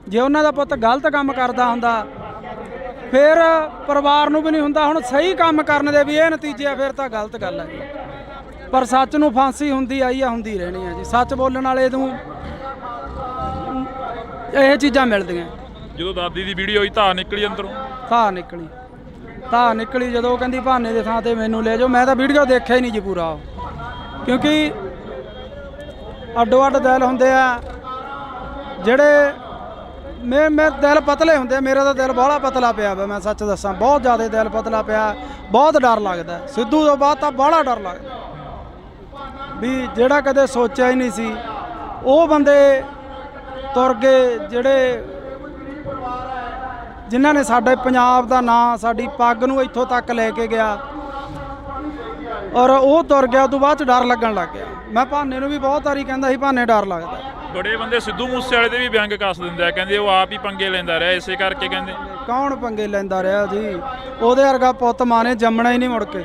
ਜੇ ਉਹਨਾਂ ਦਾ ਪੁੱਤ ਗਲਤ ਕੰਮ ਕਰਦਾ ਹੁੰਦਾ ਫਿਰ ਪਰਿਵਾਰ ਨੂੰ ਵੀ ਨਹੀਂ ਹੁੰਦਾ। ਹੁਣ ਸਹੀ ਕੰਮ ਕਰਨ ਦੇ ਵੀ ਇਹ ਨਤੀਜੇ ਆ, ਫਿਰ ਤਾਂ ਗਲਤ ਗੱਲ ਹੈ ਜੀ। ਪਰ ਸੱਚ ਨੂੰ ਫਾਂਸੀ ਹੁੰਦੀ ਆਈ ਆ, ਹੁੰਦੀ ਰਹਿਣੀ ਆ ਜੀ। ਸੱਚ ਬੋਲਣ ਵਾਲੇ ਨੂੰ ਇਹ ਚੀਜ਼ਾਂ ਮਿਲਦੀਆਂ। ਜਦੋਂ ਦਾਦੀ ਦੀ ਵੀਡੀਓ ਹੋਈ ਧਾਰ ਨਿਕਲੀ ਅੰਦਰੋਂ, ਧਾਰ ਨਿਕਲੀ ਜਦੋਂ ਉਹ ਕਹਿੰਦੀ ਭਾਨੇ ਦੇ ਥਾਂ ਤੇ ਮੈਨੂੰ ਲੈ ਜਾਓ। ਮੈਂ ਤਾਂ ਵੀਡੀਓ ਦੇਖਿਆ ਹੀ ਨਹੀਂ ਜੀ ਪੂਰਾ, ਕਿਉਂਕਿ ਅੱਡੋ ਅੱਡ ਦਿਲ ਹੁੰਦੇ ਆ ਜਿਹੜੇ ਮੇਰੇ ਦਿਲ ਪਤਲੇ ਹੁੰਦੇ। ਮੇਰਾ ਤਾਂ ਦਿਲ ਬਾਹਲਾ ਪਤਲਾ ਪਿਆ ਵਾ, ਮੈਂ ਸੱਚ ਦੱਸਾਂ, ਬਹੁਤ ਜ਼ਿਆਦਾ ਦਿਲ ਪਤਲਾ ਪਿਆ। ਬਹੁਤ ਡਰ ਲੱਗਦਾ ਸਿੱਧੂ ਤੋਂ ਬਾਅਦ ਤਾਂ ਬਾਹਲਾ ਡਰ ਲੱਗਦਾ ਵੀ ਜਿਹੜਾ ਕਦੇ ਸੋਚਿਆ ਹੀ ਨਹੀਂ ਸੀ ਉਹ ਬੰਦੇ ਤੁਰ ਗਏ, ਜਿਹੜੇ ਜਿਨ੍ਹਾਂ ਨੇ ਸਾਡੇ ਪੰਜਾਬ ਦਾ ਨਾਂ, ਸਾਡੀ ਪੱਗ ਨੂੰ ਇੱਥੋਂ ਤੱਕ ਲੈ ਕੇ ਗਿਆ, ਔਰ ਉਹ ਤੁਰ ਗਿਆ। ਉਦੋਂ ਬਾਅਦ 'ਚ ਡਰ ਲੱਗਣ ਲੱਗ ਗਿਆ। ਮੈਂ ਭਾਨੇ ਨੂੰ ਵੀ ਬਹੁਤ ਵਾਰੀ ਕਹਿੰਦਾ ਸੀ ਭਾਨੇ ਡਰ ਲੱਗਦਾ। ਬੜੇ ਬੰਦੇ ਸਿੱਧੂ ਮੂਸੇਵਾਲੇ ਦੇ ਵੀ ਵਿਅੰਗ ਕੱਸ ਦਿੰਦੇ ਆ, ਕਹਿੰਦੇ ਉਹ ਆਪ ਹੀ ਪੰਗੇ ਲੈਂਦਾ ਰਿਹਾ, ਇਸੇ ਕਰਕੇ ਕਹਿੰਦੇ। ਕੌਣ ਪੰਗੇ ਲੈਂਦਾ ਰਿਹਾ ਜੀ? ਉਹਦੇ ਵਰਗਾ ਪੁੱਤ ਮਾਂ ਨੇ ਜੰਮਣਾ ਹੀ ਨਹੀਂ ਮੁੜ ਕੇ।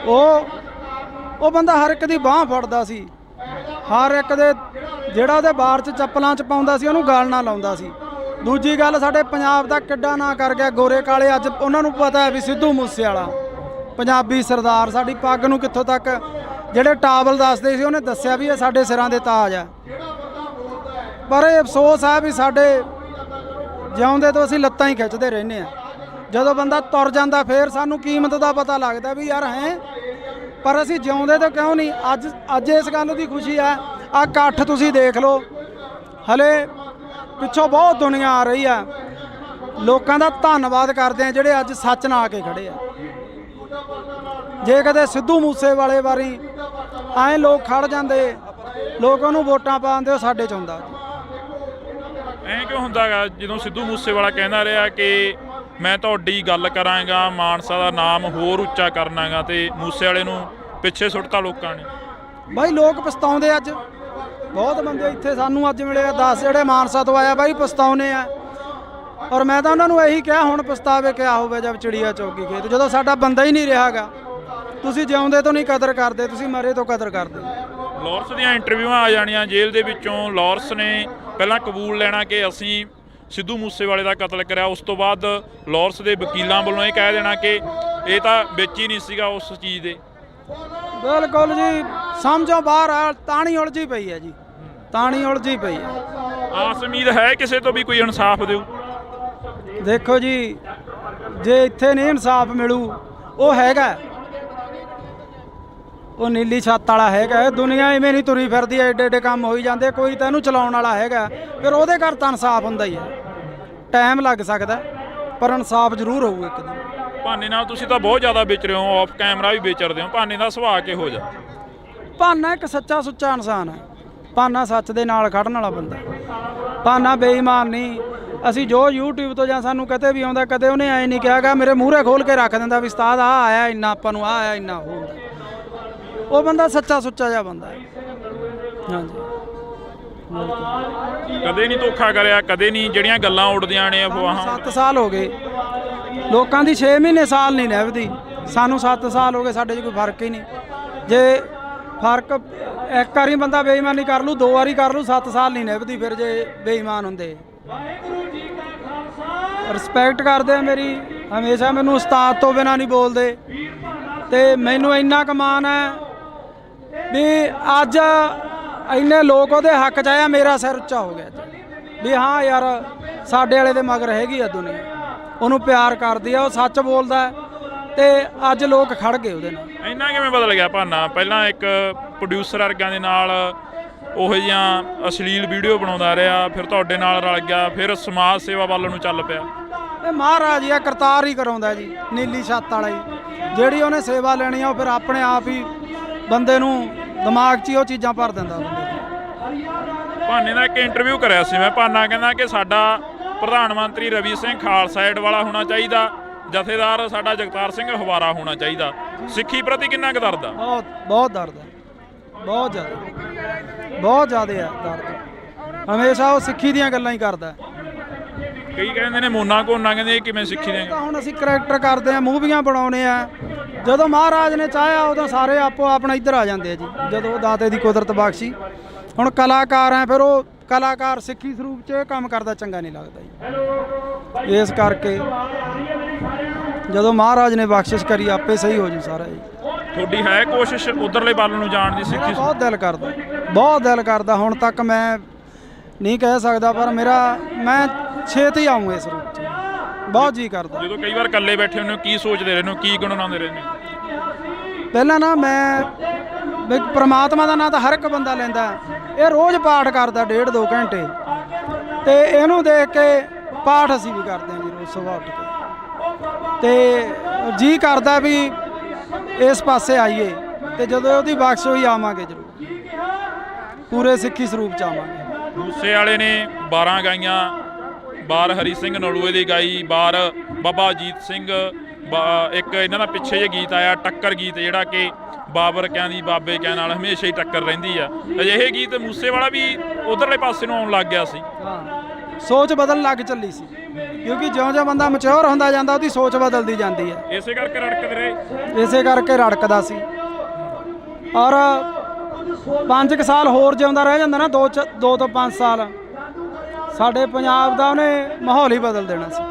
ਉਹ ਬੰਦਾ ਹਰ ਇੱਕ ਦੀ ਬਾਂਹ ਫੜਦਾ ਸੀ, ਹਰ ਇੱਕ ਦੇ ਜਿਹੜਾ ਉਹਦੇ ਬਾਰ 'ਚ ਚੱਪਲਾਂ 'ਚ ਪਾਉਂਦਾ ਸੀ ਉਹਨੂੰ ਗਾਲ ਨਾ ਲਾਉਂਦਾ ਸੀ। ਦੂਜੀ ਗੱਲ, ਸਾਡੇ ਪੰਜਾਬ ਦਾ ਕਿੱਡਾ ਨਾਂ ਕਰ ਗਿਆ ਗੋਰੇ ਕਾਲੇ। ਅੱਜ ਉਹਨਾਂ ਨੂੰ ਪਤਾ ਹੈ ਵੀ ਸਿੱਧੂ ਮੂਸੇਵਾਲਾ ਪੰਜਾਬੀ ਸਰਦਾਰ, ਸਾਡੀ ਪੱਗ ਨੂੰ ਕਿੱਥੋਂ ਤੱਕ ਜਿਹੜੇ ਟਾਵਲ ਦੱਸਦੇ ਸੀ ਉਹਨੇ ਦੱਸਿਆ ਵੀ ਇਹ ਸਾਡੇ ਸਿਰਾਂ ਦੇ ਤਾਜ ਆ। ਪਰ ਇਹ ਅਫਸੋਸ ਹੈ ਵੀ ਸਾਡੇ ਜਿਉਂਦੇ ਤੋਂ ਅਸੀਂ ਲੱਤਾਂ ਹੀ ਖਿੱਚਦੇ ਰਹਿੰਦੇ ਆ। ਜਦੋਂ ਬੰਦਾ ਤੁਰ ਜਾਂਦਾ ਫੇਰ ਸਾਨੂੰ ਕੀਮਤ ਦਾ ਪਤਾ ਲੱਗਦਾ ਵੀ ਯਾਰ ਹੈ, ਪਰ ਅਸੀਂ ਜਿਉਂਦੇ ਤੋਂ ਕਿਉਂ ਨਹੀਂ। ਅੱਜ ਇਸ ਗੱਲ ਦੀ ਖੁਸ਼ੀ ਆ। ਆਹ ਇਕੱਠ ਤੁਸੀਂ ਦੇਖ ਲਓ, ਹਲੇ ਪਿੱਛੋਂ ਬਹੁਤ ਦੁਨੀਆ ਆ ਰਹੀ ਆ। ਲੋਕਾਂ ਦਾ ਧੰਨਵਾਦ ਕਰਦੇ ਆ ਜਿਹੜੇ ਅੱਜ ਸੱਚ ਨਾਲ ਆ ਕੇ ਖੜੇ ਆ। ਜੇ ਕਦੇ ਸਿੱਧੂ ਮੂਸੇਵਾਲੇ ਵਾਰੀ ਐਂ ਲੋਕ ਖੜ ਜਾਂਦੇ, ਲੋਕ ਉਹਨੂੰ ਵੋਟਾਂ ਪਾਉਂਦੇ, ਉਹ ਸਾਡੇ 'ਚ ਹੁੰਦਾ। ਐਂ ਕਿਉਂ ਹੁੰਦਾ ਗਾ ਜਦੋਂ ਸਿੱਧੂ ਮੂਸੇਵਾਲਾ ਕਹਿੰਦਾ ਰਿਹਾ ਕਿ ਮੈਂ ਤੁਹਾਡੀ ਗੱਲ ਕਰਾਂਗਾ, ਮਾਨਸਾ ਦਾ ਨਾਮ ਹੋਰ ਉੱਚਾ ਕਰਨਾਗਾ, ਤੇ ਮੂਸੇਵਾਲੇ ਨੂੰ ਪਿੱਛੇ ਸੁੱਟਤਾ ਲੋਕਾਂ ਨੇ? ਬਾਈ ਲੋਕ ਪਛਤਾਉਂਦੇ। ਅੱਜ ਬਹੁਤ ਬੰਦੇ ਇੱਥੇ ਸਾਨੂੰ ਅੱਜ ਮਿਲੇ 10 ਜਿਹੜੇ ਮਾਨਸਾ ਤੋਂ ਆਇਆ ਬਾਈ ਪਛਤਾਉਨੇ ਆ। ਔਰ ਮੈਂ ਤਾਂ ਉਹਨਾਂ ਨੂੰ ਇਹੀ ਕਿਹਾ ਹੁਣ ਪਛਤਾਵੇ ਕਿਆ ਹੋਵੇ ਜਦ ਚਿੜੀਆ ਚੌਕੀ ਖੇਤ, ਜਦੋਂ ਸਾਡਾ ਬੰਦਾ ਹੀ ਨਹੀਂ ਰਿਹਾਗਾ। ਤੁਸੀਂ ਜਿਉਂਦੇ ਤੋਂ ਨਹੀਂ ਕਦਰ ਕਰਦੇ, ਤੁਸੀਂ ਮਰੇ ਤੋਂ ਕਦਰ ਕਰਦੇ। ਲਾਰੈਂਸ ਦੀਆਂ ਇੰਟਰਵਿਊਆਂ ਆ ਜਾਣੀਆਂ ਜੇਲ੍ਹ ਦੇ ਵਿੱਚੋਂ। ਲਾਰੈਂਸ ਨੇ ਪਹਿਲਾਂ ਕਬੂਲ ਲੈਣਾ ਕਿ ਅਸੀਂ ਸਿੱਧੂ ਮੂਸੇਵਾਲੇ ਦਾ ਕਤਲ ਕਰਿਆ, ਉਸ ਤੋਂ ਬਾਅਦ ਲਾਰੈਂਸ ਦੇ ਵਕੀਲਾਂ ਵੱਲੋਂ ਇਹ ਕਹਿ ਦੇਣਾ ਕਿ ਇਹ ਤਾਂ ਵਿੱਚ ਹੀ ਨਹੀਂ ਸੀਗਾ ਉਸ ਚੀਜ਼ ਦੇ। ਬਿਲਕੁਲ ਜੀ, ਸਮਝੋ ਬਾਹਰ ਆ। ਤਾਣੀ ਉਲਝੀ ਪਈ ਹੈ ਜੀ, ਤਾਣੀ ਉਲਝੀ ਪਈ ਹੈ। ਆਸ ਉਮੀਦ ਹੈ ਕਿਸੇ ਤੋਂ ਵੀ ਕੋਈ ਇਨਸਾਫ ਦਿਓ? ਦੇਖੋ ਜੀ, ਜੇ ਇੱਥੇ ਨਹੀਂ ਇਨਸਾਫ ਮਿਲੂ, ਉਹ ਹੈਗਾ, ਉਹ ਨੀਲੀ ਛੱਤ ਵਾਲਾ ਹੈਗਾ। ਦੁਨੀਆ ਇਵੇਂ ਨਹੀਂ ਤੁਰੀ ਫਿਰਦੀ, ਐਡੇ ਐਡੇ ਕੰਮ ਹੋਈ ਜਾਂਦੇ। ਕੋਈ ਤਾਂ ਇਹਨੂੰ ਚਲਾਉਣ ਵਾਲਾ ਹੈਗਾ, ਫਿਰ ਉਹਦੇ ਘਰ ਤਾਂ ਇਨਸਾਫ ਹੁੰਦਾ ਹੀ ਹੈ। ਟਾਈਮ ਲੱਗ ਸਕਦਾ, ਪਰ ਇਨਸਾਫ ਜ਼ਰੂਰ ਹੋਊ ਇੱਕ ਦਿਨ। ਭਾਨੇ ਨਾਲ ਤੁਸੀਂ ਤਾਂ ਬਹੁਤ ਜ਼ਿਆਦਾ ਵਿਚ ਰਹੇ ਹੋ, ਆਫ ਕੈਮਰਾ ਵੀ ਵਿਚਰਦੇ ਹੋ। ਭਾਨੇ ਦਾ ਸੁਭਾਅ ਕਿਹੋ ਜਿਹਾ? ਭਾਨਾ ਇੱਕ ਸੱਚਾ ਸੁੱਚਾ ਇਨਸਾਨ ਹੈ। ਭਾਨਾ ਸੱਚ ਦੇ ਨਾਲ ਖੜਨ ਵਾਲਾ ਬੰਦਾ। ਭਾਨਾ ਬੇਈਮਾਨ ਨਹੀਂ। ਅਸੀਂ ਜੋ YouTube ਤੋਂ ਜਾਂ ਸਾਨੂੰ ਕਿਤੇ ਵੀ ਆਉਂਦਾ, ਕਦੇ ਉਹਨੇ ਐਂ ਨਹੀਂ ਕਿਹਾਗਾ ਮੇਰੇ ਮੂਹਰੇ ਖੋਲ ਕੇ ਰੱਖ ਦਿੰਦਾ ਵੀ ਉਸਤਾਦ ਆਹ ਆਇਆ ਇੰਨਾ, ਆਪਾਂ ਨੂੰ ਆਹ ਆਇਆ ਇੰਨਾ ਹੁੰਦਾ। ਉਹ ਬੰਦਾ ਸੱਚਾ ਸੁੱਚਾ ਜਿਹਾ ਬੰਦਾ ਹੈ। ਹਾਂਜੀ, ਕਦੇ ਨਹੀਂ ਧੋਖਾ ਕਰਿਆ, ਕਦੇ ਨਹੀਂ ਜਿਹੜੀਆਂ ਗੱਲਾਂ ਉੱਡਦੀਆਂ ਨੇ ਅਫਵਾਹਾਂ। 7 ਸਾਲ ਹੋ ਗਏ ਲੋਕਾਂ ਦੀ, 6 ਮਹੀਨੇ ਸਾਲ ਨਹੀਂ ਨਿਭਦੀ। ਸਾਨੂੰ 7 ਸਾਲ ਹੋ ਗਏ, ਸਾਡੇ 'ਚ ਕੋਈ ਫਰਕ ਹੀ ਨਹੀਂ। ਜੇ ਫਰਕ ਇੱਕ ਵਾਰੀ ਬੰਦਾ ਬੇਈਮਾਨੀ ਕਰ ਲੂ, 2 ਵਾਰੀ ਕਰ ਲੂ, 7 ਸਾਲ ਨਹੀਂ ਨਿਭਦੀ ਫਿਰ ਜੇ ਬੇਈਮਾਨ ਹੁੰਦੇ। ਰਿਸਪੈਕਟ ਕਰਦੇ ਆ ਮੇਰੀ, ਹਮੇਸ਼ਾ ਮੈਨੂੰ ਉਸਤਾਦ ਤੋਂ ਬਿਨਾਂ ਨਹੀਂ ਬੋਲਦੇ। ਤੇ ਮੈਨੂੰ ਇੰਨਾ ਕੁ ਮਾਣ ਹੈ ਵੀ ਅੱਜ ਇੰਨੇ ਲੋਕ ਉਹਦੇ ਹੱਕ 'ਚ ਆਇਆ, ਮੇਰਾ ਸਿਰ ਉੱਚਾ ਹੋ ਗਿਆ ਵੀ ਹਾਂ ਯਾਰ ਸਾਡੇ ਵਾਲੇ ਦੇ ਮਗਰ ਹੈਗੀ ਆ ਦੁਨੀਆ, ਉਹਨੂੰ ਪਿਆਰ ਕਰਦੀ ਆ, ਉਹ ਸੱਚ ਬੋਲਦਾ ਤੇ ਅੱਜ ਲੋਕ ਖੜ ਗਏ ਉਹਦੇ ਨਾਲ। ਇੰਨਾ ਕਿਵੇਂ ਬਦਲ ਗਿਆ ਭਾਨਾ? ਪਹਿਲਾਂ ਇੱਕ ਪ੍ਰੋਡਿਊਸਰ ਵਰਗਿਆਂ ਦੇ ਨਾਲ ਉਹੋ ਜਿਹੀਆਂ ਅਸ਼ਲੀਲ ਵੀਡੀਓ ਬਣਾਉਂਦਾ ਰਿਹਾ, ਫਿਰ ਤੁਹਾਡੇ ਨਾਲ ਰਲ ਗਿਆ, ਫਿਰ ਸਮਾਜ ਸੇਵਾ ਵੱਲ ਨੂੰ ਚੱਲ ਪਿਆ। ਇਹ ਮਹਾਰਾਜ ਹੀ ਆ, ਕਰਤਾਰ ਹੀ ਕਰਾਉਂਦਾ ਜੀ, ਨੀਲੀ ਛੱਤ ਵਾਲਾ ਹੀ। ਜਿਹੜੀ ਉਹਨੇ ਸੇਵਾ ਲੈਣੀ ਆ ਉਹ ਫਿਰ ਆਪਣੇ ਆਪ ਹੀ ਬੰਦੇ ਨੂੰ ਦਿਮਾਗ 'ਚ ਹੀ ਉਹ ਚੀਜ਼ਾਂ ਭਰ ਦਿੰਦਾ ਬੰਦੇ ਨੂੰ। ਭਾਨੇ ਦਾ ਇੱਕ ਇੰਟਰਵਿਊ ਕਰਿਆ ਸੀ ਮੈਂ। ਭਾਨਾ ਕਹਿੰਦਾ ਕਿ ਸਾਡਾ ਪ੍ਰਧਾਨ ਮੰਤਰੀ ਰਵੀ ਸਿੰਘ ਖਾਲਸਾ ਏਡ ਵਾਲਾ ਹੋਣਾ ਚਾਹੀਦਾ, ਜਥੇਦਾਰ ਸਾਡਾ ਜਗਤਾਰ ਸਿੰਘ ਹਵਾਰਾ ਹੋਣਾ ਚਾਹੀਦਾ। ਸਿੱਖੀ ਪ੍ਰਤੀ ਕਿੰਨਾ ਕੁ ਦਰਦ ਆ? ਬਹੁਤ ਦਰਦ ਹੈ, ਬਹੁਤ ਜ਼ਿਆਦਾ ਆ ਦਰਦ। ਹਮੇਸ਼ਾ ਉਹ ਸਿੱਖੀ ਦੀਆਂ ਗੱਲਾਂ ਹੀ ਕਰਦਾ। ਕਈ ਕਹਿੰਦੇ ਨੇ ਮੋਨਾ ਕੋਨਾ, ਕਹਿੰਦੇ ਇਹ ਕਿਵੇਂ ਸਿੱਖੀ ਦੇ? ਹੁਣ ਅਸੀਂ ਕਰੈਕਟਰ ਕਰਦੇ ਆ, ਮੂਵੀਆਂ ਬਣਾਉਣੇ ਆ। ਜਦੋਂ ਮਹਾਰਾਜ ਨੇ ਚਾਹਿਆ ਉਦੋਂ ਸਾਰੇ ਆਪੋ ਆਪਣਾ ਇੱਧਰ ਆ ਜਾਂਦੇ ਆ ਜੀ, ਜਦੋਂ ਉਹ ਦਾਤੇ ਦੀ ਕੁਦਰਤ ਬਖਸ਼ੀ। ਹੁਣ ਕਲਾਕਾਰ ਆ, ਫਿਰ ਉਹ ਕਲਾਕਾਰ ਸਿੱਖੀ ਸਰੂਪ 'ਚ ਇਹ ਕੰਮ ਕਰਦਾ ਚੰਗਾ ਨਹੀਂ ਲੱਗਦਾ ਜੀ। ਇਸ ਕਰਕੇ ਜਦੋਂ ਮਹਾਰਾਜ ਨੇ ਬਖਸ਼ਿਸ਼ ਕਰੀ ਆਪੇ ਸਹੀ ਹੋ ਜੂ ਸਾਰਾ ਜੀ। ਤੁਹਾਡੀ ਹੈ ਕੋਸ਼ਿਸ਼ ਉਧਰਲੇ ਵੱਲ ਨੂੰ ਜਾਣ ਦੀ? ਸਿੱਖੀ ਬਹੁਤ ਦਿਲ ਕਰਦਾ, ਬਹੁਤ ਦਿਲ ਕਰਦਾ। ਹੁਣ ਤੱਕ ਮੈਂ ਨਹੀਂ ਕਹਿ ਸਕਦਾ, ਪਰ ਮੈਂ ਛੇਤੀ ਆਊਂ ਇਸ ਰੂਪ 'ਚ, ਬਹੁਤ ਜੀ ਕਰਦਾ। ਜਦੋਂ ਕਈ ਵਾਰ ਇਕੱਲੇ ਬੈਠੇ ਹੁੰਦੇ ਹੋ, ਕੀ ਸੋਚਦੇ ਰਹਿੰਦੇ ਹੋ, ਕੀ ਗੁਣਗੁਣਾਉਂਦੇ ਰਹਿੰਦੇ ਹੋ? ਪਹਿਲਾਂ ਨਾ ਮੈਂ ਪ੍ਰਮਾਤਮਾ ਦਾ ਨਾਂ ਤਾਂ ਹਰ ਇੱਕ ਬੰਦਾ ਲੈਂਦਾ। ਇਹ ਰੋਜ਼ ਪਾਠ ਕਰਦਾ 1.5-2 ਘੰਟੇ, ਤੇ ਇਹਨੂੰ ਦੇਖ ਕੇ ਪਾਠ ਅਸੀਂ ਵੀ ਕਰਦੇ ਹਾਂ ਜੀ ਰੋਜ਼ ਸੁਬਾਹ ਉੱਠ ਕੇ। ਤੇ ਜੀ ਕਰਦਾ ਵੀ ਇਸ ਪਾਸੇ ਆਈਏ, ਤੇ ਜਦੋਂ ਉਹਦੀ ਬਖਸ਼ ਹੋਈ ਆਵਾਂਗੇ ਜ਼ਰੂਰ, ਪੂਰੇ ਸਿੱਖੀ ਸਰੂਪ 'ਚ ਆਵਾਂਗੇ। ਮੂਸੇ ਵਾਲੇ ਨੇ 12 ਗਾਈਆਂ, ਬਾਰ ਹਰੀ ਸਿੰਘ ਨਲੂਏ ਦੀ ਗਾਈ, ਬਾਰ ਬਾਬਾ ਅਜੀਤ ਸਿੰਘ, ਇੱਕ ਇਹਨਾਂ ਦਾ ਪਿੱਛੇ ਜਿਹੇ ਗੀਤ ਆਇਆ ਟੱਕਰ ਗੀਤ, ਜਿਹੜਾ ਕਿ ਬਾਬਰ ਕਿਆਂ ਦੀ ਬਾਬੇ ਕਿਆਂ ਨਾਲ ਹਮੇਸ਼ਾ ਹੀ ਟੱਕਰ ਰਹਿੰਦੀ ਆ। ਅਜਿਹੇ ਗੀਤ ਮੂਸੇ ਵਾਲਾ ਵੀ ਉਧਰਲੇ ਪਾਸੇ ਨੂੰ ਆਉਣ ਲੱਗ ਗਿਆ ਸੀ। ਹਾਂ, ਸੋਚ ਬਦਲਣ ਲੱਗ ਚੱਲੀ ਸੀ। ਕਿਉਂਕਿ ਜਿਉਂ-ਜਿਉਂ ਬੰਦਾ ਮੈਚੁਰ ਹੁੰਦਾ ਜਾਂਦਾ ਉਹਦੀ ਸੋਚ ਬਦਲਦੀ ਜਾਂਦੀ ਹੈ। ਇਸੇ ਕਰਕੇ ਰੜਕਦੇ ਰਹੇ। ਇਸੇ ਕਰਕੇ ਰੜਕਦਾ ਸੀ। ਔਰ 5 ਸਾਲ ਹੋਰ ਜਿਉਂਦਾ ਰਹਿ ਜਾਂਦਾ ਨਾ, 2 ਤੋਂ 5 ਸਾਲ, ਸਾਡੇ ਪੰਜਾਬ ਦਾ ਉਹਨੇ ਮਾਹੌਲ ਹੀ ਬਦਲ ਦੇਣਾ ਸੀ।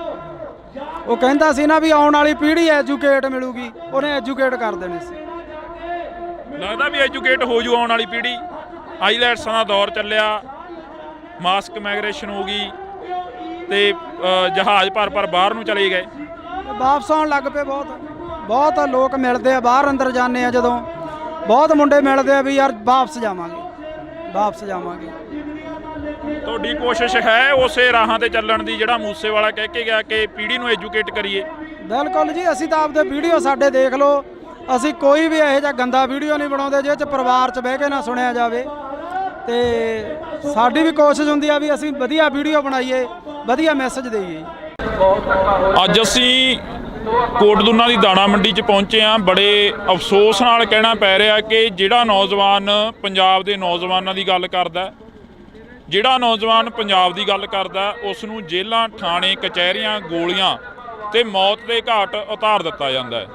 ਉਹ ਕਹਿੰਦਾ ਸੀ ਨਾ ਵੀ ਆਉਣ ਵਾਲੀ ਪੀੜ੍ਹੀ ਐਜੂਕੇਟ ਮਿਲੂਗੀ, ਉਹਨੇ ਐਜੂਕੇਟ ਕਰ ਦੇਣੀ ਸੀ। ਲੱਗਦਾ ਵੀ ਐਜੂਕੇਟ ਹੋ ਜੂ ਆਉਣ ਵਾਲੀ ਪੀੜ੍ਹੀ। ਆਈਲੈਟਸਾਂ ਦਾ ਦੌਰ ਚੱਲਿਆ, ਮਾਸਕ ਮਾਈਗ੍ਰੇਸ਼ਨ ਹੋ ਗਈ ਤੇ ਜਹਾਜ਼ ਭਰ ਬਾਹਰ ਨੂੰ ਚਲੇ ਗਏ, ਵਾਪਸ ਆਉਣ ਲੱਗ ਪਏ। ਬਹੁਤ ਲੋਕ ਮਿਲਦੇ ਆ, ਬਾਹਰ ਅੰਦਰ ਜਾਂਦੇ ਆ ਜਦੋਂ, ਬਹੁਤ ਮੁੰਡੇ ਮਿਲਦੇ ਆ ਵੀ ਯਾਰ ਵਾਪਸ ਜਾਵਾਂਗੇ। ਤੁਹਾਡੀ ਕੋਸ਼ਿਸ਼ ਹੈ ਉਸੇ ਰਾਹਾਂ ਤੇ ਚੱਲਣ ਦੀ ਜਿਹੜਾ ਮੂਸੇਵਾਲਾ ਕਹਿ ਕੇ ਗਿਆ ਕਿ ਪੀੜ੍ਹੀ ਨੂੰ ਐਜੂਕੇਟ ਕਰੀਏ? ਬਿਲਕੁਲ ਜੀ, ਅਸੀਂ ਤਾਂ ਆਪਦੇ ਵੀਡੀਓ ਸਾਡੇ ਦੇਖ ਲਓ, ਅਸੀਂ ਕੋਈ ਵੀ ਇਹੋ ਜਿਹਾ ਗੰਦਾ ਵੀਡੀਓ ਨਹੀਂ ਬਣਾਉਂਦੇ ਜਿਹਦੇ 'ਚ ਪਰਿਵਾਰ 'ਚ ਬਹਿ ਕੇ ਨਾ ਸੁਣਿਆ ਜਾਵੇ। ਤੇ ਸਾਡੀ ਵੀ ਕੋਸ਼ਿਸ਼ ਹੁੰਦੀ ਆ ਵੀ ਅਸੀਂ ਵਧੀਆ ਵੀਡੀਓ ਬਣਾਈਏ, ਵਧੀਆ ਮੈਸੇਜ ਦੇਈਏ। ਅੱਜ ਅਸੀਂ ਕੋਟਦੁਨਾ ਦੀ ਦਾਣਾ ਮੰਡੀ 'ਚ ਪਹੁੰਚੇ ਹਾਂ। ਬੜੇ ਅਫਸੋਸ ਨਾਲ ਕਹਿਣਾ ਪੈ ਰਿਹਾ ਕਿ ਜਿਹੜਾ ਨੌਜਵਾਨ ਪੰਜਾਬ ਦੇ ਨੌਜਵਾਨਾਂ ਦੀ ਗੱਲ ਕਰਦਾ, ਜਿਹੜਾ ਨੌਜਵਾਨ ਪੰਜਾਬ ਦੀ ਗੱਲ ਕਰਦਾ, ਉਸ ਨੂੰ ਜੇਲ੍ਹਾਂ, ਥਾਣੇ, ਕਚਹਿਰੀਆਂ, ਗੋਲੀਆਂ ਤੇ ਮੌਤ ਦੇ ਘਾਟ ਉਤਾਰ ਦਿੱਤਾ ਜਾਂਦਾ ਹੈ।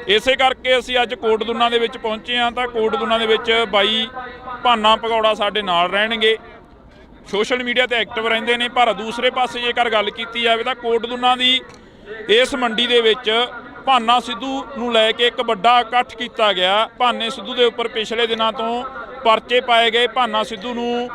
ਇਸੇ ਕਰਕੇ ਅਸੀਂ ਅੱਜ ਕੋਟਦੁਨਾ ਦੇ ਵਿੱਚ ਪਹੁੰਚੇ ਹਾਂ। ਤਾਂ ਕੋਟਦੁਨਾ ਦੇ ਵਿੱਚ ਬਾਈ ਭਾਨਾ ਭਗੌੜਾ ਸਾਡੇ ਨਾਲ ਰਹਿਣਗੇ, ਸੋਸ਼ਲ ਮੀਡੀਆ ਤੇ ਐਕਟਿਵ ਰਹਿੰਦੇ ਨੇ। ਪਰ ਦੂਸਰੇ ਪਾਸੇ ਜੇਕਰ ਗੱਲ ਕੀਤੀ ਜਾਵੇ ਤਾਂ ਕੋਟਦੁਨਾ ਦੀ ਇਸ ਮੰਡੀ ਦੇ ਵਿੱਚ ਭਾਨਾ ਸਿੱਧੂ ਨੂੰ ਲੈ ਕੇ ਇੱਕ ਵੱਡਾ ਇਕੱਠ ਕੀਤਾ ਗਿਆ। ਭਾਨੇ ਸਿੱਧੂ ਦੇ ਉੱਪਰ ਪਿਛਲੇ ਦਿਨਾਂ ਤੋਂ ਪਰਚੇ ਪਾਏ ਗਏ। ਭਾਨਾ ਸਿੱਧੂ ਨੂੰ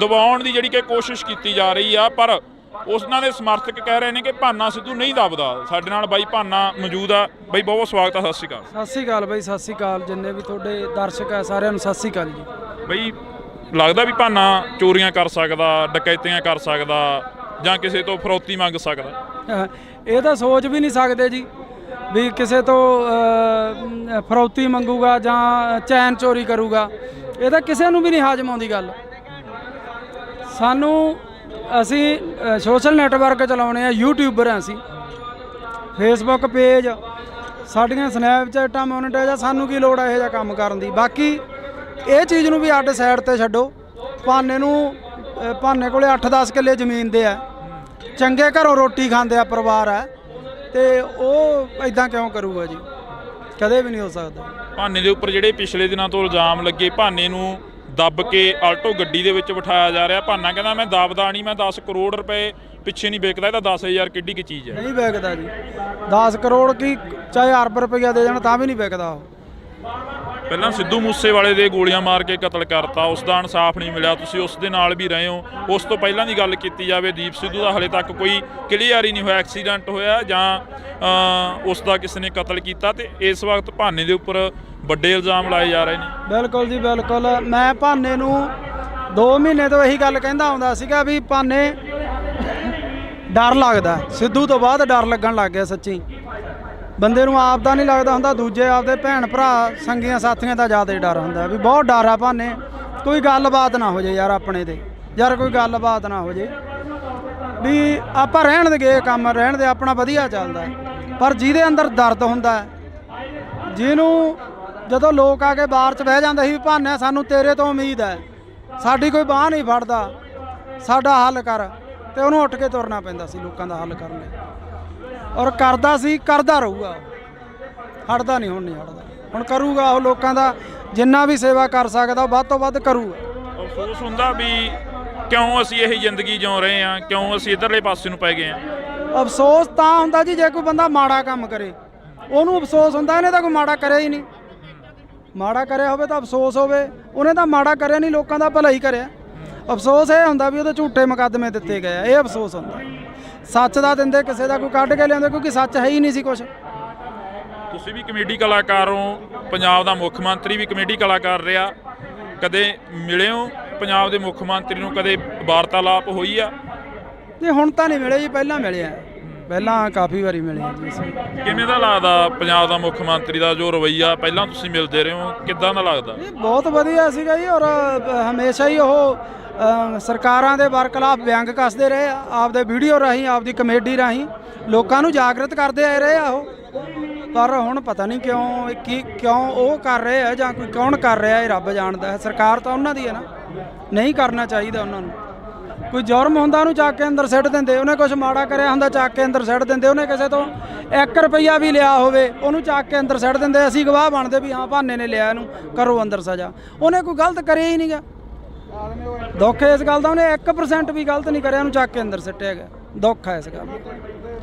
ਦਬਾਉਣ ਦੀ ਜਿਹੜੀ ਕਿ ਕੋਸ਼ਿਸ਼ ਕੀਤੀ ਜਾ ਰਹੀ ਆ, ਪਰ ਉਹਨਾਂ ਦੇ ਸਮਰਥਕ ਕਹਿ ਰਹੇ ਨੇ ਕਿ ਭਾਨਾ ਸਿੱਧੂ ਨਹੀਂ ਦਬਦਾ। ਸਾਡੇ ਨਾਲ ਬਾਈ ਭਾਨਾ ਮੌਜੂਦ ਆ। ਬਾਈ ਬਹੁਤ ਸਵਾਗਤ ਆ, ਸਤਿ ਸ਼੍ਰੀ ਅਕਾਲ। ਸਤਿ ਸ਼੍ਰੀ ਅਕਾਲ ਬਾਈ, ਸਤਿ ਸ਼੍ਰੀ ਅਕਾਲ ਜਿੰਨੇ ਵੀ ਤੁਹਾਡੇ ਦਰਸ਼ਕ ਆ ਸਾਰਿਆਂ ਨੂੰ ਸਤਿ ਸ਼੍ਰੀ ਅਕਾਲ ਜੀ। ਬਾਈ ਲੱਗਦਾ ਵੀ ਭਾਨਾ ਚੋਰੀਆਂ ਕਰ ਸਕਦਾ, ਡਕੈਤੀਆਂ ਕਰ ਸਕਦਾ ਜਾਂ ਕਿਸੇ ਤੋਂ ਫਰੌਤੀ ਮੰਗ ਸਕਦਾ? ਇਹ ਤਾਂ ਸੋਚ ਵੀ ਨਹੀਂ ਸਕਦੇ ਜੀ ਵੀ ਕਿਸੇ ਤੋਂ ਫਰੌਤੀ ਮੰਗੂਗਾ ਜਾਂ ਚੈਨ ਚੋਰੀ ਕਰੂਗਾ। ਇਹ ਤਾਂ ਕਿਸੇ ਨੂੰ ਵੀ ਨਹੀਂ ਹਾਜ਼ਮ ਆਉਂਦੀ ਗੱਲ। ਅਸੀਂ ਸੋਸ਼ਲ ਨੈਟਵਰਕ ਚਲਾਉਣੇ ਆ, ਯੂਟਿਊਬਰ ਆ ਅਸੀਂ, ਫੇਸਬੁੱਕ ਪੇਜ, ਸਾਡੀਆਂ ਸਨੈਪਚੈਟਾਂ ਮੋਨੀਟਾਈਜ਼ ਆ। ਸਾਨੂੰ ਕੀ ਲੋੜ ਆ ਇਹੋ ਜਿਹਾ ਕੰਮ ਕਰਨ ਦੀ? ਬਾਕੀ ਇਹ ਚੀਜ਼ ਨੂੰ ਵੀ ਅੱਡ ਸਾਈਡ ਤੇ ਛੱਡੋ। ਭਾਨੇ ਕੋਲੇ 8-10 ਕਿੱਲੇ ਜ਼ਮੀਨ ਦੇ ਆ, ਚੰਗੇ ਘਰੋਂ ਰੋਟੀ ਖਾਂਦੇ ਆ ਪਰਿਵਾਰ ਆ, ਤੇ ਉਹ ਇਦਾਂ ਕਿਉਂ ਕਰੂਗਾ ਜੀ? ਕਦੇ ਵੀ ਨਹੀਂ ਹੋ ਸਕਦਾ। ਭਾਨੇ ਦੇ ਉੱਪਰ ਜਿਹੜੇ ਪਿਛਲੇ ਦਿਨਾਂ ਤੋਂ ਇਲਜ਼ਾਮ ਲੱਗੇ, ਭਾਨੇ ਨੂੰ ਦੱਬ ਕੇ ਆਲਟੋ ਗੱਡੀ ਦੇ ਵਿੱਚ ਬਿਠਾਇਆ ਜਾ ਰਿਹਾ। ਭਾਨਾ ਕਹਿੰਦਾ ਮੈਂ ਦੱਬਦਾ ਨਹੀਂ, ਮੈਂ 10 ਕਰੋੜ ਰੁਪਏ ਪਿੱਛੇ ਨਹੀਂ ਵਿਕਦਾ। ਇਹ ਤਾਂ 10,000 ਕਿੱਡੀ ਕੀ ਚੀਜ਼ ਹੈ? ਨਹੀਂ ਵਿਕਦਾ ਜੀ, 10 ਕਰੋੜ ਕੀ ਚਾਹੇ ਅਰਬ ਰੁਪਈਆ ਦੇ ਜਾਣ ਤਾਂ ਵੀ ਨਹੀਂ ਵਿਕਦਾ ਉਹ। ਪਹਿਲਾਂ ਸਿੱਧੂ ਮੂਸੇਵਾਲੇ ਦੇ ਗੋਲੀਆਂ ਮਾਰ ਕੇ ਕਤਲ ਕਰਤਾ, ਉਸ ਦਾ ਇਨਸਾਫ ਨਹੀਂ ਮਿਲਿਆ। ਤੁਸੀਂ ਉਸ ਦੇ ਨਾਲ ਵੀ ਰਹੇ ਹੋ। ਉਸ ਤੋਂ ਪਹਿਲਾਂ ਦੀ ਗੱਲ ਕੀਤੀ ਜਾਵੇ, ਦੀਪ ਸਿੱਧੂ ਦਾ ਹਲੇ ਤੱਕ ਕੋਈ ਕਲੀਅਰ ਹੀ ਨਹੀਂ ਹੋਇਆ, ਐਕਸੀਡੈਂਟ ਹੋਇਆ ਜਾਂ ਉਸ ਦਾ ਕਿਸੇ ਨੇ ਕਤਲ ਕੀਤਾ। ਤੇ ਇਸ ਵਕਤ ਭਾਨੇ ਦੇ ਉੱਪਰ ਵੱਡੇ ਇਲਜ਼ਾਮ ਲਾਏ ਜਾ ਰਹੇ ਨੇ। ਬਿਲਕੁਲ ਜੀ ਬਿਲਕੁਲ। ਮੈਂ ਭਾਨੇ ਨੂੰ 2 ਮਹੀਨੇ ਤੋਂ ਇਹੀ ਗੱਲ ਕਹਿੰਦਾ ਆਉਂਦਾ ਸੀਗਾ ਵੀ ਭਾਨੇ ਡਰ ਲੱਗਦਾ, ਸਿੱਧੂ ਤੋਂ ਬਾਅਦ ਡਰ ਲੱਗਣ ਲੱਗ ਗਿਆ। ਸੱਚੀ ਬੰਦੇ ਨੂੰ ਆਪ ਦਾ ਨਹੀਂ ਲੱਗਦਾ ਹੁੰਦਾ, ਦੂਜੇ ਆਪਦੇ ਭੈਣ ਭਰਾ ਸੰਗੀਆਂ ਸਾਥੀਆਂ ਦਾ ਜ਼ਿਆਦਾ ਡਰ ਹੁੰਦਾ ਵੀ ਬਹੁਤ ਡਰ ਆ ਭਾਨੇ। ਕੋਈ ਗੱਲਬਾਤ ਨਾ ਹੋ ਜੇ ਯਾਰ ਆਪਣੇ ਤੇ, ਯਾਰ ਕੋਈ ਗੱਲਬਾਤ ਨਾ ਹੋ ਜੇ ਵੀ ਆਪਾਂ ਰਹਿਣ ਦੇ ਗਏ ਕੰਮ, ਰਹਿਣ ਦੇ ਆਪਣਾ ਵਧੀਆ ਚੱਲਦਾ। ਪਰ ਜਿਹਦੇ ਅੰਦਰ ਦਰਦ ਹੁੰਦਾ, ਜਿਹਨੂੰ ਜਦੋਂ ਲੋਕ ਆ ਕੇ ਬਾਹਰ 'ਚ ਬਹਿ ਜਾਂਦੇ ਸੀ ਵੀ ਭਾਨੇ ਸਾਨੂੰ ਤੇਰੇ ਤੋਂ ਉਮੀਦ ਹੈ, ਸਾਡੀ ਕੋਈ ਬਾਂਹ ਨਹੀਂ ਫੜਦਾ, ਸਾਡਾ ਹੱਲ ਕਰ, ਤੇ ਉਹਨੂੰ ਉੱਠ ਕੇ ਤੁਰਨਾ ਪੈਂਦਾ ਸੀ ਲੋਕਾਂ ਦਾ ਹੱਲ ਕਰਨ ਲਈ। ਔਰ ਕਰਦਾ ਸੀ, ਕਰਦਾ ਰਹੂਗਾ, ਹਟਦਾ ਨਹੀਂ, ਹੁਣ ਨਹੀਂ ਹਟਦਾ। ਹੁਣ ਕਰੂਗਾ ਉਹ ਲੋਕਾਂ ਦਾ ਜਿੰਨਾ ਵੀ ਸੇਵਾ ਕਰ ਸਕਦਾ ਉਹ ਵੱਧ ਤੋਂ ਵੱਧ ਕਰੂਗਾ। ਅਫਸੋਸ ਹੁੰਦਾ ਵੀ ਕਿਉਂ ਅਸੀਂ ਇਹ ਜ਼ਿੰਦਗੀ ਜਿਉ ਰਹੇ ਹਾਂ, ਕਿਉਂ ਅਸੀਂ ਇੱਧਰਲੇ ਪਾਸੇ ਨੂੰ ਪੈ ਗਏ ਹਾਂ। ਅਫਸੋਸ ਤਾਂ ਹੁੰਦਾ ਜੀ ਜੇ ਕੋਈ ਬੰਦਾ ਮਾੜਾ ਕੰਮ ਕਰੇ, ਉਹਨੂੰ ਅਫਸੋਸ ਹੁੰਦਾ। ਇਹਨੇ ਤਾਂ ਕੋਈ ਮਾੜਾ ਕਰਿਆ ਹੀ ਨਹੀਂ। ਮਾੜਾ ਕਰਿਆ ਹੋਵੇ ਤਾਂ ਅਫਸੋਸ ਹੋਵੇ, ਉਹਨੇ ਤਾਂ ਮਾੜਾ ਕਰਿਆ ਨਹੀਂ, ਲੋਕਾਂ ਦਾ ਭਲਾ ਹੀ ਕਰਿਆ। ਅਫਸੋਸ ਇਹ ਹੁੰਦਾ ਵੀ ਉਹਦੇ ਝੂਠੇ ਮੁਕੱਦਮੇ ਦਿੱਤੇ ਗਏ ਆ, ਇਹ ਅਫਸੋਸ ਹੁੰਦਾ। ਸੱਚ ਦਾ ਦਿੰਦੇ ਕਿਸੇ ਦਾ ਕੋਈ ਕੱਢ ਕੇ ਲਿਆਉਂਦੇ, ਕਿਉਂਕਿ ਸੱਚ ਹੈ ਹੀ ਨਹੀਂ ਸੀ ਕੁਛ। ਤੁਸੀਂ ਵੀ ਕਮੇਡੀ ਕਲਾਕਾਰ ਹੋ, ਪੰਜਾਬ ਦਾ ਮੁੱਖ ਮੰਤਰੀ ਵੀ ਕਮੇਡੀ ਕਲਾਕਾਰ ਰਿਹਾ, ਕਦੇ ਮਿਲੇ ਹੋ ਪੰਜਾਬ ਦੇ ਮੁੱਖ ਮੰਤਰੀ ਨੂੰ? ਕਦੇ ਵਾਰਤਾਲਾਪ ਹੋਈ ਆ? ਨਹੀਂ ਹੁਣ ਤਾਂ ਨਹੀਂ ਮਿਲੇ ਜੀ, ਪਹਿਲਾਂ ਮਿਲੇ ਆ, ਪਹਿਲਾਂ ਕਾਫੀ ਵਾਰੀ ਮਿਲੇ ਆ ਜੀ। ਕਿਵੇਂ ਦਾ ਲੱਗਦਾ ਪੰਜਾਬ ਦਾ ਮੁੱਖ ਮੰਤਰੀ ਦਾ ਜੋ ਰਵੱਈਆ ਪਹਿਲਾਂ ਤੁਸੀਂ ਮਿਲਦੇ ਰਹੇ ਹੋ, ਕਿੱਦਾਂ ਦਾ ਲੱਗਦਾ? ਬਹੁਤ ਵਧੀਆ ਸੀਗਾ ਜੀ। ਔਰ ਹਮੇਸ਼ਾ ਹੀ ਉਹ ਸਰਕਾਰਾਂ ਦੇ ਬਰਖਲਾਫ ਵਿਅੰਗ ਕੱਸਦੇ ਰਹੇ ਆ, ਆਪਦੇ ਵੀਡੀਓ ਰਾਹੀਂ, ਆਪਦੀ ਕਮੇਡੀ ਰਾਹੀਂ ਲੋਕਾਂ ਨੂੰ ਜਾਗਰਤ ਕਰਦੇ ਆਏ ਰਹੇ ਆ ਉਹ। ਪਰ ਹੁਣ ਪਤਾ ਨਹੀਂ ਕਿਉਂ ਉਹ ਕਰ ਰਹੇ ਆ ਜਾਂ ਕੋਈ ਕੌਣ ਕਰ ਰਿਹਾ, ਇਹ ਰੱਬ ਜਾਣਦਾ ਹੈ। ਸਰਕਾਰ ਤਾਂ ਉਹਨਾਂ ਦੀ ਹੈ ਨਾ, ਨਹੀਂ ਕਰਨਾ ਚਾਹੀਦਾ ਉਹਨਾਂ ਨੂੰ। ਕੋਈ ਜੁਰਮ ਹੁੰਦਾ ਉਹਨੂੰ ਚੱਕ ਕੇ ਅੰਦਰ ਸਿੱਟ ਦਿੰਦੇ, ਉਹਨੇ ਕੁਝ ਮਾੜਾ ਕਰਿਆ ਹੁੰਦਾ ਚੱਕ ਕੇ ਅੰਦਰ ਸਿੱਟ ਦਿੰਦੇ, ਉਹਨੇ ਕਿਸੇ ਤੋਂ 1 ਰੁਪਈਆ ਵੀ ਲਿਆ ਹੋਵੇ ਉਹਨੂੰ ਚੱਕ ਕੇ ਅੰਦਰ ਸਿੱਟ ਦਿੰਦੇ। ਅਸੀਂ ਗਵਾਹ ਬਣਦੇ ਵੀ ਹਾਂ ਭਾਨੇ ਨੇ ਲਿਆ, ਇਹਨੂੰ ਕਰੋ ਅੰਦਰ ਸਜ਼ਾ। ਉਹਨੇ ਕੋਈ ਗਲਤ ਕਰਿਆ ਹੀ ਨਹੀਂਗਾ। ਦੁੱਖ ਇਸ ਗੱਲ ਦਾ, ਉਹਨੇ 1% ਵੀ ਗਲਤ ਨਹੀਂ ਕਰਿਆ, ਉਹਨੂੰ ਚੱਕ ਕੇ ਅੰਦਰ ਸਿੱਟਿਆ ਗਿਆ। ਦੁੱਖ ਹੈ ਇਸ ਗੱਲ ਦਾ।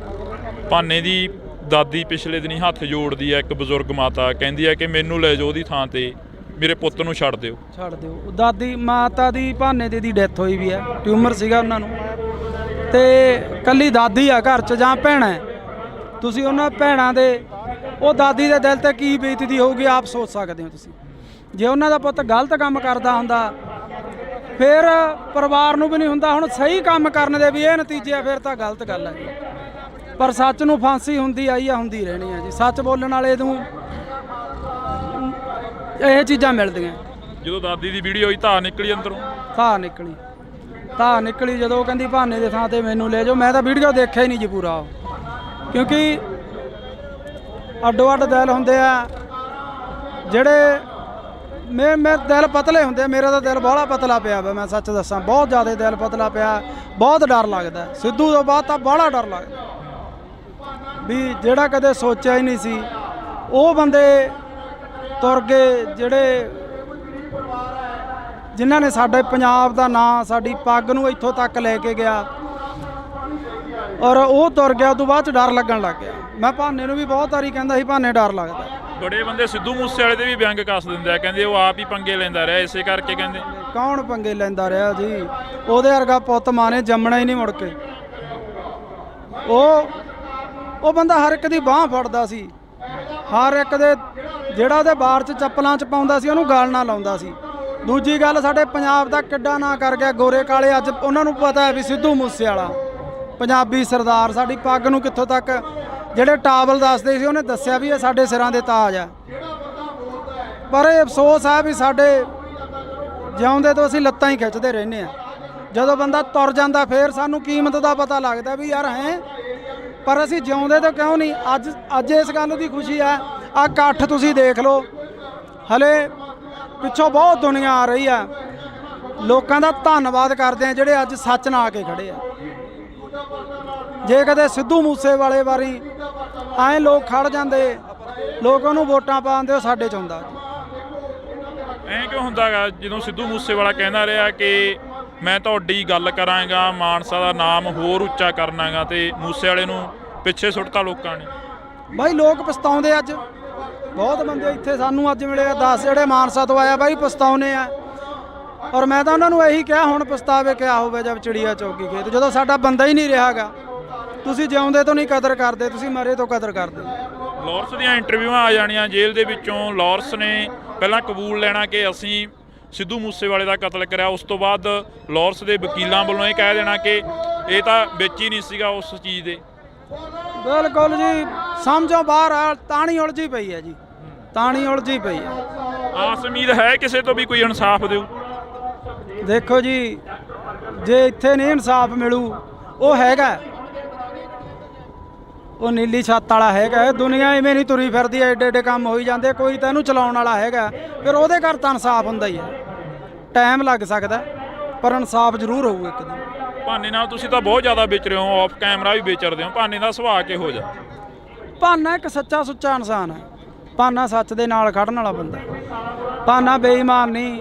ਭਾਨੇ ਦੀ ਦਾਦੀ ਪਿਛਲੇ ਦਿਨੀ ਹੱਥ ਜੋੜਦੀ ਹੈ, ਇੱਕ ਬਜ਼ੁਰਗ ਮਾਤਾ ਕਹਿੰਦੀ ਹੈ ਕਿ ਮੈਨੂੰ ਲੈ ਜਾਓ ਉਹਦੀ ਥਾਂ ਤੇ, ਮੇਰੇ ਪੁੱਤ ਨੂੰ ਛੱਡ ਦਿਓ। ਛੱਡ ਦਿਓ। ਦਾਦੀ ਮਾਤਾ ਦੀ ਭਾਨੇ ਦੀ ਡੈਥ ਹੋਈ ਵੀ ਹੈ, ਟਿਊਮਰ ਸੀਗਾ ਉਹਨਾਂ ਨੂੰ, ਤੇ ਕੱਲੀ ਦਾਦੀ ਆ ਘਰ 'ਚ ਜਾਂ ਭੈਣਾਂ। ਤੁਸੀਂ ਉਹਨਾਂ ਭੈਣਾਂ ਦੇ, ਉਹ ਦਾਦੀ ਦੇ ਦਿਲ ਤੇ ਕੀ ਬੀਤਦੀ ਹੋਊਗੀ ਆਪ ਸੋਚ ਸਕਦੇ ਹੋ ਤੁਸੀਂ। ਜੇ ਉਹਨਾਂ ਦਾ ਪੁੱਤ ਗਲਤ ਕੰਮ ਕਰਦਾ ਹੁੰਦਾ ਫਿਰ ਪਰਿਵਾਰ ਨੂੰ ਵੀ ਨਹੀਂ ਹੁੰਦਾ। ਹੁਣ ਸਹੀ ਕੰਮ ਕਰਨ ਦੇ ਵੀ ਇਹ ਨਤੀਜੇ ਆ, ਫਿਰ ਤਾਂ ਗਲਤ ਗੱਲ ਹੈ ਜੀ। ਪਰ ਸੱਚ ਨੂੰ ਫਾਂਸੀ ਹੁੰਦੀ ਆਈ ਆ, ਹੁੰਦੀ ਰਹਿਣੀ ਆ ਜੀ। ਸੱਚ ਬੋਲਣ ਵਾਲੇ ਨੂੰ ਇਹ ਚੀਜ਼ਾਂ ਮਿਲਦੀਆਂ। ਜਦੋਂ ਦਾਦੀ ਦੀ ਵੀਡੀਓ ਹੋਈ ਧਾਰ ਨਿਕਲੀ ਅੰਦਰੋਂ, ਧਾਰ ਨਿਕਲੀ ਜਦੋਂ ਉਹ ਕਹਿੰਦੀ ਭਾਨੇ ਦੇ ਥਾਂ ਤੇ ਮੈਨੂੰ ਲੈ ਜਾਓ। ਮੈਂ ਤਾਂ ਵੀਡੀਓ ਦੇਖਿਆ ਹੀ ਨਹੀਂ ਜੀ ਪੂਰਾ, ਕਿਉਂਕਿ ਅੱਡੋ ਅੱਡ ਦਿਲ ਹੁੰਦੇ ਆ ਜਿਹੜੇ ਮੇਰੇ ਦਿਲ ਪਤਲੇ ਹੁੰਦੇ। ਮੇਰਾ ਤਾਂ ਦਿਲ ਬਾਹਲਾ ਪਤਲਾ ਪਿਆ ਵਾ, ਮੈਂ ਸੱਚ ਦੱਸਾਂ, ਬਹੁਤ ਜ਼ਿਆਦਾ ਦਿਲ ਪਤਲਾ ਪਿਆ। ਬਹੁਤ ਡਰ ਲੱਗਦਾ ਸਿੱਧੂ ਤੋਂ ਬਾਅਦ ਤਾਂ ਬਾਹਲਾ ਡਰ ਲੱਗਦਾ ਵੀ ਜਿਹੜਾ ਕਦੇ ਸੋਚਿਆ ਹੀ ਨਹੀਂ ਸੀ ਉਹ ਬੰਦੇ ਤੁਰ ਗਏ, ਜਿਹੜੇ ਜਿਨ੍ਹਾਂ ਨੇ ਸਾਡੇ ਪੰਜਾਬ ਦਾ ਨਾਂ, ਸਾਡੀ ਪੱਗ ਨੂੰ ਇੱਥੋਂ ਤੱਕ ਲੈ ਕੇ ਗਿਆ, ਔਰ ਉਹ ਤੁਰ ਗਿਆ। ਉਦੋਂ ਬਾਅਦ 'ਚ ਡਰ ਲੱਗਣ ਲੱਗ ਗਿਆ। ਮੈਂ ਭਾਨੇ ਨੂੰ ਵੀ ਬਹੁਤ ਵਾਰੀ ਕਹਿੰਦਾ ਸੀ ਭਾਨੇ ਡਰ ਲੱਗਦਾ। ਬੜੇ ਬੰਦੇ ਸਿੱਧੂ ਮੂਸੇਵਾਲੇ ਦੇ ਵੀ ਵਿਅੰਗ ਕੱਸ ਦਿੰਦੇ ਆ, ਕਹਿੰਦੇ ਉਹ ਆਪ ਹੀ ਪੰਗੇ ਲੈਂਦਾ ਰਿਹਾ, ਇਸੇ ਕਰਕੇ ਕਹਿੰਦੇ। ਕੌਣ ਪੰਗੇ ਲੈਂਦਾ ਰਿਹਾ ਜੀ? ਉਹਦੇ ਵਰਗਾ ਪੁੱਤ ਮਾਂ ਨੇ ਜੰਮਣਾ ਹੀ ਨਹੀਂ ਮੁੜ ਕੇ। ਉਹ ਬੰਦਾ ਹਰ ਇੱਕ ਦੀ ਬਾਂਹ ਫੜਦਾ ਸੀ, ਹਰ ਇੱਕ ਦੇ, ਜਿਹੜਾ ਉਹਦੇ ਬਾਰ 'ਚ ਚੱਪਲਾਂ 'ਚ ਪਾਉਂਦਾ ਸੀ ਉਹਨੂੰ ਗਾਲ ਨਾ ਲਾਉਂਦਾ ਸੀ। ਦੂਜੀ ਗੱਲ, ਸਾਡੇ ਪੰਜਾਬ ਦਾ ਕਿੱਡਾ ਨਾਂ ਕਰ ਗਿਆ ਗੋਰੇ ਕਾਲੇ। ਅੱਜ ਉਹਨਾਂ ਨੂੰ ਪਤਾ ਹੈ ਵੀ ਸਿੱਧੂ ਮੂਸੇਵਾਲਾ ਪੰਜਾਬੀ ਸਰਦਾਰ, ਸਾਡੀ ਪੱਗ ਨੂੰ ਕਿੱਥੋਂ ਤੱਕ, ਜਿਹੜੇ ਟਾਵਲ ਦੱਸਦੇ ਸੀ ਉਹਨੇ ਦੱਸਿਆ ਵੀ ਇਹ ਸਾਡੇ ਸਿਰਾਂ ਦੇ ਤਾਜ ਆ। ਪਰ ਇਹ ਅਫਸੋਸ ਹੈ ਵੀ ਸਾਡੇ ਜਿਉਂਦੇ ਤੋਂ ਅਸੀਂ ਲੱਤਾਂ ਹੀ ਖਿੱਚਦੇ ਰਹਿੰਦੇ ਆ। ਜਦੋਂ ਬੰਦਾ ਤੁਰ ਜਾਂਦਾ ਫਿਰ ਸਾਨੂੰ ਕੀਮਤ ਦਾ ਪਤਾ ਲੱਗਦਾ ਵੀ ਯਾਰ ਹੈ, ਪਰ ਅਸੀਂ ਜਿਉਂਦੇ ਤੋਂ ਕਿਉਂ ਨਹੀਂ। ਅੱਜ ਇਸ ਗੱਲ ਦੀ ਖੁਸ਼ੀ ਆ। ਆਹ ਇਕੱਠ ਤੁਸੀਂ ਦੇਖ ਲਓ, ਹਲੇ ਪਿੱਛੋਂ ਬਹੁਤ ਦੁਨੀਆ ਆ ਰਹੀ ਆ। ਲੋਕਾਂ ਦਾ ਧੰਨਵਾਦ ਕਰਦੇ ਆ ਜਿਹੜੇ ਅੱਜ ਸੱਚ ਨਾਲ ਆ ਕੇ ਖੜੇ ਆ। ਜੇ ਕਦੇ ਸਿੱਧੂ ਮੂਸੇਵਾਲੇ ਵਾਰੀ ਐਂ ਲੋਕ ਖੜ ਜਾਂਦੇ, ਲੋਕ ਉਹਨੂੰ ਵੋਟਾਂ ਪਾਉਂਦੇ, ਉਹ ਸਾਡੇ 'ਚ ਹੁੰਦਾ। ਐਂ ਕਿਉਂ ਹੁੰਦਾ ਗਾ ਜਦੋਂ ਸਿੱਧੂ ਮੂਸੇਵਾਲਾ ਕਹਿੰਦਾ ਰਿਹਾ ਕਿ ਮੈਂ ਤੁਹਾਡੀ ਗੱਲ ਕਰਾਂਗਾ, ਮਾਨਸਾ ਦਾ ਨਾਮ ਹੋਰ ਉੱਚਾ ਕਰਨਾਗਾ, ਤੇ ਮੂਸੇਵਾਲੇ ਨੂੰ ਪਿੱਛੇ ਸੁੱਟਤਾ ਲੋਕਾਂ ਨੇ? ਬਾਈ ਲੋਕ ਪਛਤਾਉਂਦੇ। ਅੱਜ ਬਹੁਤ ਬੰਦੇ ਇੱਥੇ ਸਾਨੂੰ ਅੱਜ ਮਿਲੇ 10 ਜਿਹੜੇ ਮਾਨਸਾ ਤੋਂ ਆਇਆ ਬਾਈ ਪਛਤਾਉਨੇ ਆ। ਔਰ ਮੈਂ ਤਾਂ ਉਹਨਾਂ ਨੂੰ ਇਹੀ ਕਿਹਾ ਹੁਣ ਪਛਤਾਵੇ ਕਿਆ ਹੋਵੇ ਜਦ ਚਿੜੀਆ ਚੌਕੀ ਖੇਤ, ਜਦੋਂ ਸਾਡਾ ਬੰਦਾ ਹੀ ਨਹੀਂ ਰਿਹਾਗਾ। ਤੁਸੀਂ ਜਿਉਂਦੇ ਤੋਂ ਨਹੀਂ ਕਦਰ ਕਰਦੇ, ਤੁਸੀਂ ਮਰੇ ਤੋਂ ਕਦਰ ਕਰਦੇ। ਲਾਰੈਂਸ ਦੀਆਂ ਇੰਟਰਵਿਊਆਂ ਆ ਜਾਣੀਆਂ ਜੇਲ੍ਹ ਦੇ ਵਿੱਚੋਂ। ਲਾਰੈਂਸ ਨੇ ਪਹਿਲਾਂ ਕਬੂਲ ਲੈਣਾ ਕਿ ਅਸੀਂ ਸਿੱਧੂ ਮੂਸੇਵਾਲੇ ਦਾ ਕਤਲ ਕਰਿਆ, ਉਸ ਤੋਂ ਬਾਅਦ ਲਾਰੈਂਸ ਦੇ ਵਕੀਲਾਂ ਵੱਲੋਂ ਇਹ ਕਹਿ ਦੇਣਾ ਕਿ ਇਹ ਤਾਂ ਵਿੱਚ ਹੀ ਨਹੀਂ ਸੀਗਾ ਉਸ ਚੀਜ਼ ਦੇ। ਬਿਲਕੁਲ ਜੀ, ਸਮਝੋ ਬਾਹਰ ਆ। ਤਾਣੀ ਉਲਝੀ ਪਈ ਹੈ ਜੀ, ਤਾਣੀ ਉਲਝੀ ਪਈ ਹੈ। ਆਸ ਉਮੀਦ ਹੈ ਕਿਸੇ ਤੋਂ ਵੀ ਕੋਈ ਇਨਸਾਫ ਦਿਓ? ਦੇਖੋ ਜੀ, ਜੇ ਇੱਥੇ ਨਹੀਂ ਇਨਸਾਫ ਮਿਲੂ, ਉਹ ਹੈਗਾ, ਉਹ ਨੀਲੀ ਛੱਤ ਵਾਲਾ ਹੈਗਾ। ਦੁਨੀਆ ਇਵੇਂ ਨਹੀਂ ਤੁਰੀ ਫਿਰਦੀ, ਐਡੇ ਐਡੇ ਕੰਮ ਹੋਈ ਜਾਂਦੇ। ਕੋਈ ਤਾਂ ਇਹਨੂੰ ਚਲਾਉਣ ਵਾਲਾ ਹੈਗਾ, ਫਿਰ ਉਹਦੇ ਘਰ ਤਾਂ ਇਨਸਾਫ ਹੁੰਦਾ ਹੀ ਹੈ। ਟਾਈਮ ਲੱਗ ਸਕਦਾ ਪਰ ਇਨਸਾਫ ਜ਼ਰੂਰ ਹੋਊ ਇੱਕ ਦਿਨ। ਭਾਨੇ ਨਾਲ ਤੁਸੀਂ ਤਾਂ ਬਹੁਤ ਜ਼ਿਆਦਾ ਵਿਚਰੇ ਹੋ, ਆਫ ਕੈਮਰਾ ਵੀ ਵਿਚਰਦੇ ਹੋ। ਭਾਨੇ ਦਾ ਸੁਭਾਅ ਕਿਹੋ ਜਿਹਾ? ਭਾਨਾ ਇੱਕ ਸੱਚਾ ਸੁੱਚਾ ਇਨਸਾਨ ਹੈ। ਭਾਨਾ ਸੱਚ ਦੇ ਨਾਲ ਖੜਨ ਵਾਲਾ ਬੰਦਾ। ਭਾਨਾ ਬੇਈਮਾਨ ਨਹੀਂ।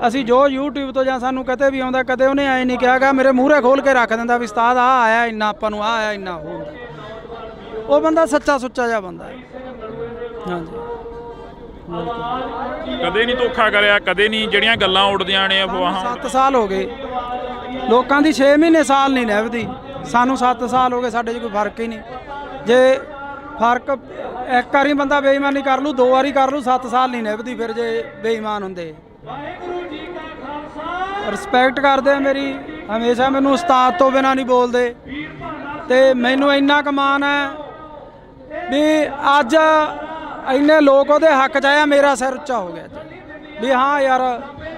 ਅਸੀਂ ਜੋ YouTube ਤੋਂ ਜਾਂ ਸਾਨੂੰ ਕਿਤੇ ਵੀ ਆਉਂਦਾ, ਕਦੇ ਉਹਨੇ ਐਂ ਨਹੀਂ ਕਿਹਾਗਾ ਮੇਰੇ ਮੂਹਰੇ ਖੋਲ ਕੇ ਰੱਖ ਦਿੰਦਾ ਵੀ ਉਸਤਾਦ ਆਹ ਆਇਆ ਇੰਨਾ, ਆਪਾਂ ਨੂੰ ਆਹ ਆਇਆ ਇੰਨਾ ਹੁੰਦਾ। ਉਹ ਬੰਦਾ ਸੱਚਾ ਸੁੱਚਾ ਜਿਹਾ ਬੰਦਾ ਹੈ। ਹਾਂਜੀ, ਕਦੇ ਨਹੀਂ ਧੋਖਾ ਕਰਿਆ, ਕਦੇ ਨਹੀਂ ਜਿਹੜੀਆਂ ਗੱਲਾਂ ਉੱਡਦੀਆਂ ਨੇ ਅਫਵਾਹਾਂ। 7 ਸਾਲ ਹੋ ਗਏ ਲੋਕਾਂ ਦੀ, 6 ਮਹੀਨੇ ਸਾਲ ਨਹੀਂ ਨਿਭਦੀ। ਸਾਨੂੰ 7 ਸਾਲ ਹੋ ਗਏ, ਸਾਡੇ 'ਚ ਕੋਈ ਫਰਕ ਹੀ ਨਹੀਂ। ਜੇ ਫਰਕ ਇੱਕ ਵਾਰੀ ਬੰਦਾ ਬੇਈਮਾਨੀ ਕਰ ਲੂ, 2 ਵਾਰੀ ਕਰ ਲੂ, 7 ਸਾਲ ਨਹੀਂ ਨਿਭਦੀ ਫਿਰ ਜੇ ਬੇਈਮਾਨ ਹੁੰਦੇ। ਰਿਸਪੈਕਟ ਕਰਦੇ ਆ ਮੇਰੀ, ਹਮੇਸ਼ਾ ਮੈਨੂੰ ਉਸਤਾਦ ਤੋਂ ਬਿਨਾਂ ਨਹੀਂ ਬੋਲਦੇ। ਤੇ ਮੈਨੂੰ ਇੰਨਾ ਕੁ ਮਾਣ ਹੈ ਵੀ ਅੱਜ ਇੰਨੇ ਲੋਕ ਉਹਦੇ ਹੱਕ 'ਚ ਆਇਆ, ਮੇਰਾ ਸਿਰ ਉੱਚਾ ਹੋ ਗਿਆ ਵੀ ਹਾਂ ਯਾਰ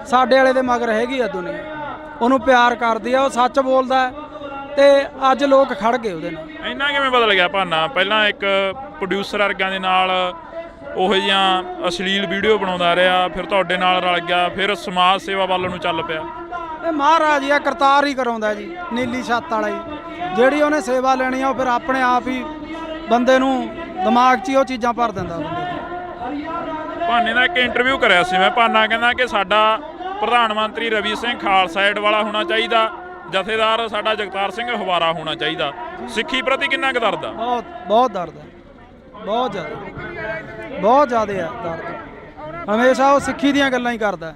ਸਾਡੇ ਵਾਲੇ ਦੇ ਮਗਰ ਹੈਗੀ ਆ ਦੁਨੀਆ, ਉਹਨੂੰ ਪਿਆਰ ਕਰਦੀ ਆ, ਉਹ ਸੱਚ ਬੋਲਦਾ ਤੇ ਅੱਜ ਲੋਕ ਖੜ ਗਏ ਉਹਦੇ ਨਾਲ। ਇੰਨਾ ਕਿਵੇਂ ਬਦਲ ਗਿਆ ਭਾਨਾ? ਪਹਿਲਾਂ ਇੱਕ ਪ੍ਰੋਡਿਊਸਰ ਵਰਗਿਆਂ ਦੇ ਨਾਲ ਉਹੋ ਜਿਹੀਆਂ ਅਸ਼ਲੀਲ ਵੀਡੀਓ ਬਣਾਉਂਦਾ ਰਿਹਾ, ਫਿਰ ਤੁਹਾਡੇ ਨਾਲ ਰਲ ਗਿਆ, ਫਿਰ ਸਮਾਜ ਸੇਵਾ ਵੱਲ ਨੂੰ ਚੱਲ ਪਿਆ। ਇਹ ਮਹਾਰਾਜ ਹੀ ਆ, ਕਰਤਾਰ ਹੀ ਕਰਾਉਂਦਾ ਜੀ, ਨੀਲੀ ਛੱਤ ਵਾਲਾ ਜੀ। ਜਿਹੜੀ ਉਹਨੇ ਸੇਵਾ ਲੈਣੀ ਆ ਉਹ ਫਿਰ ਆਪਣੇ ਆਪ ਹੀ ਬੰਦੇ ਨੂੰ ਦਿਮਾਗ 'ਚ ਹੀ ਉਹ ਚੀਜ਼ਾਂ ਭਰ ਦਿੰਦਾ ਬੰਦੇ ਨੂੰ। ਭਾਨੇ ਦਾ ਇੱਕ ਇੰਟਰਵਿਊ ਕਰਿਆ ਸੀ ਮੈਂ, ਭਾਨਾ ਕਹਿੰਦਾ ਕਿ ਸਾਡਾ ਪ੍ਰਧਾਨ ਮੰਤਰੀ ਰਵੀ ਸਿੰਘ ਖਾਲਸਾ ਏਡ ਵਾਲਾ ਹੋਣਾ ਚਾਹੀਦਾ, ਜਥੇਦਾਰ ਸਾਡਾ ਜਗਤਾਰ ਸਿੰਘ ਹਵਾਰਾ ਹੋਣਾ ਚਾਹੀਦਾ। ਸਿੱਖੀ ਪ੍ਰਤੀ ਕਿੰਨਾ ਕੁ ਦਰਦ ਆ? ਬਹੁਤ ਦਰਦ ਹੈ, ਬਹੁਤ ਜ਼ਿਆਦਾ ਆ ਦਰਦ। ਹਮੇਸ਼ਾ ਉਹ ਸਿੱਖੀ ਦੀਆਂ ਗੱਲਾਂ ਹੀ ਕਰਦਾ।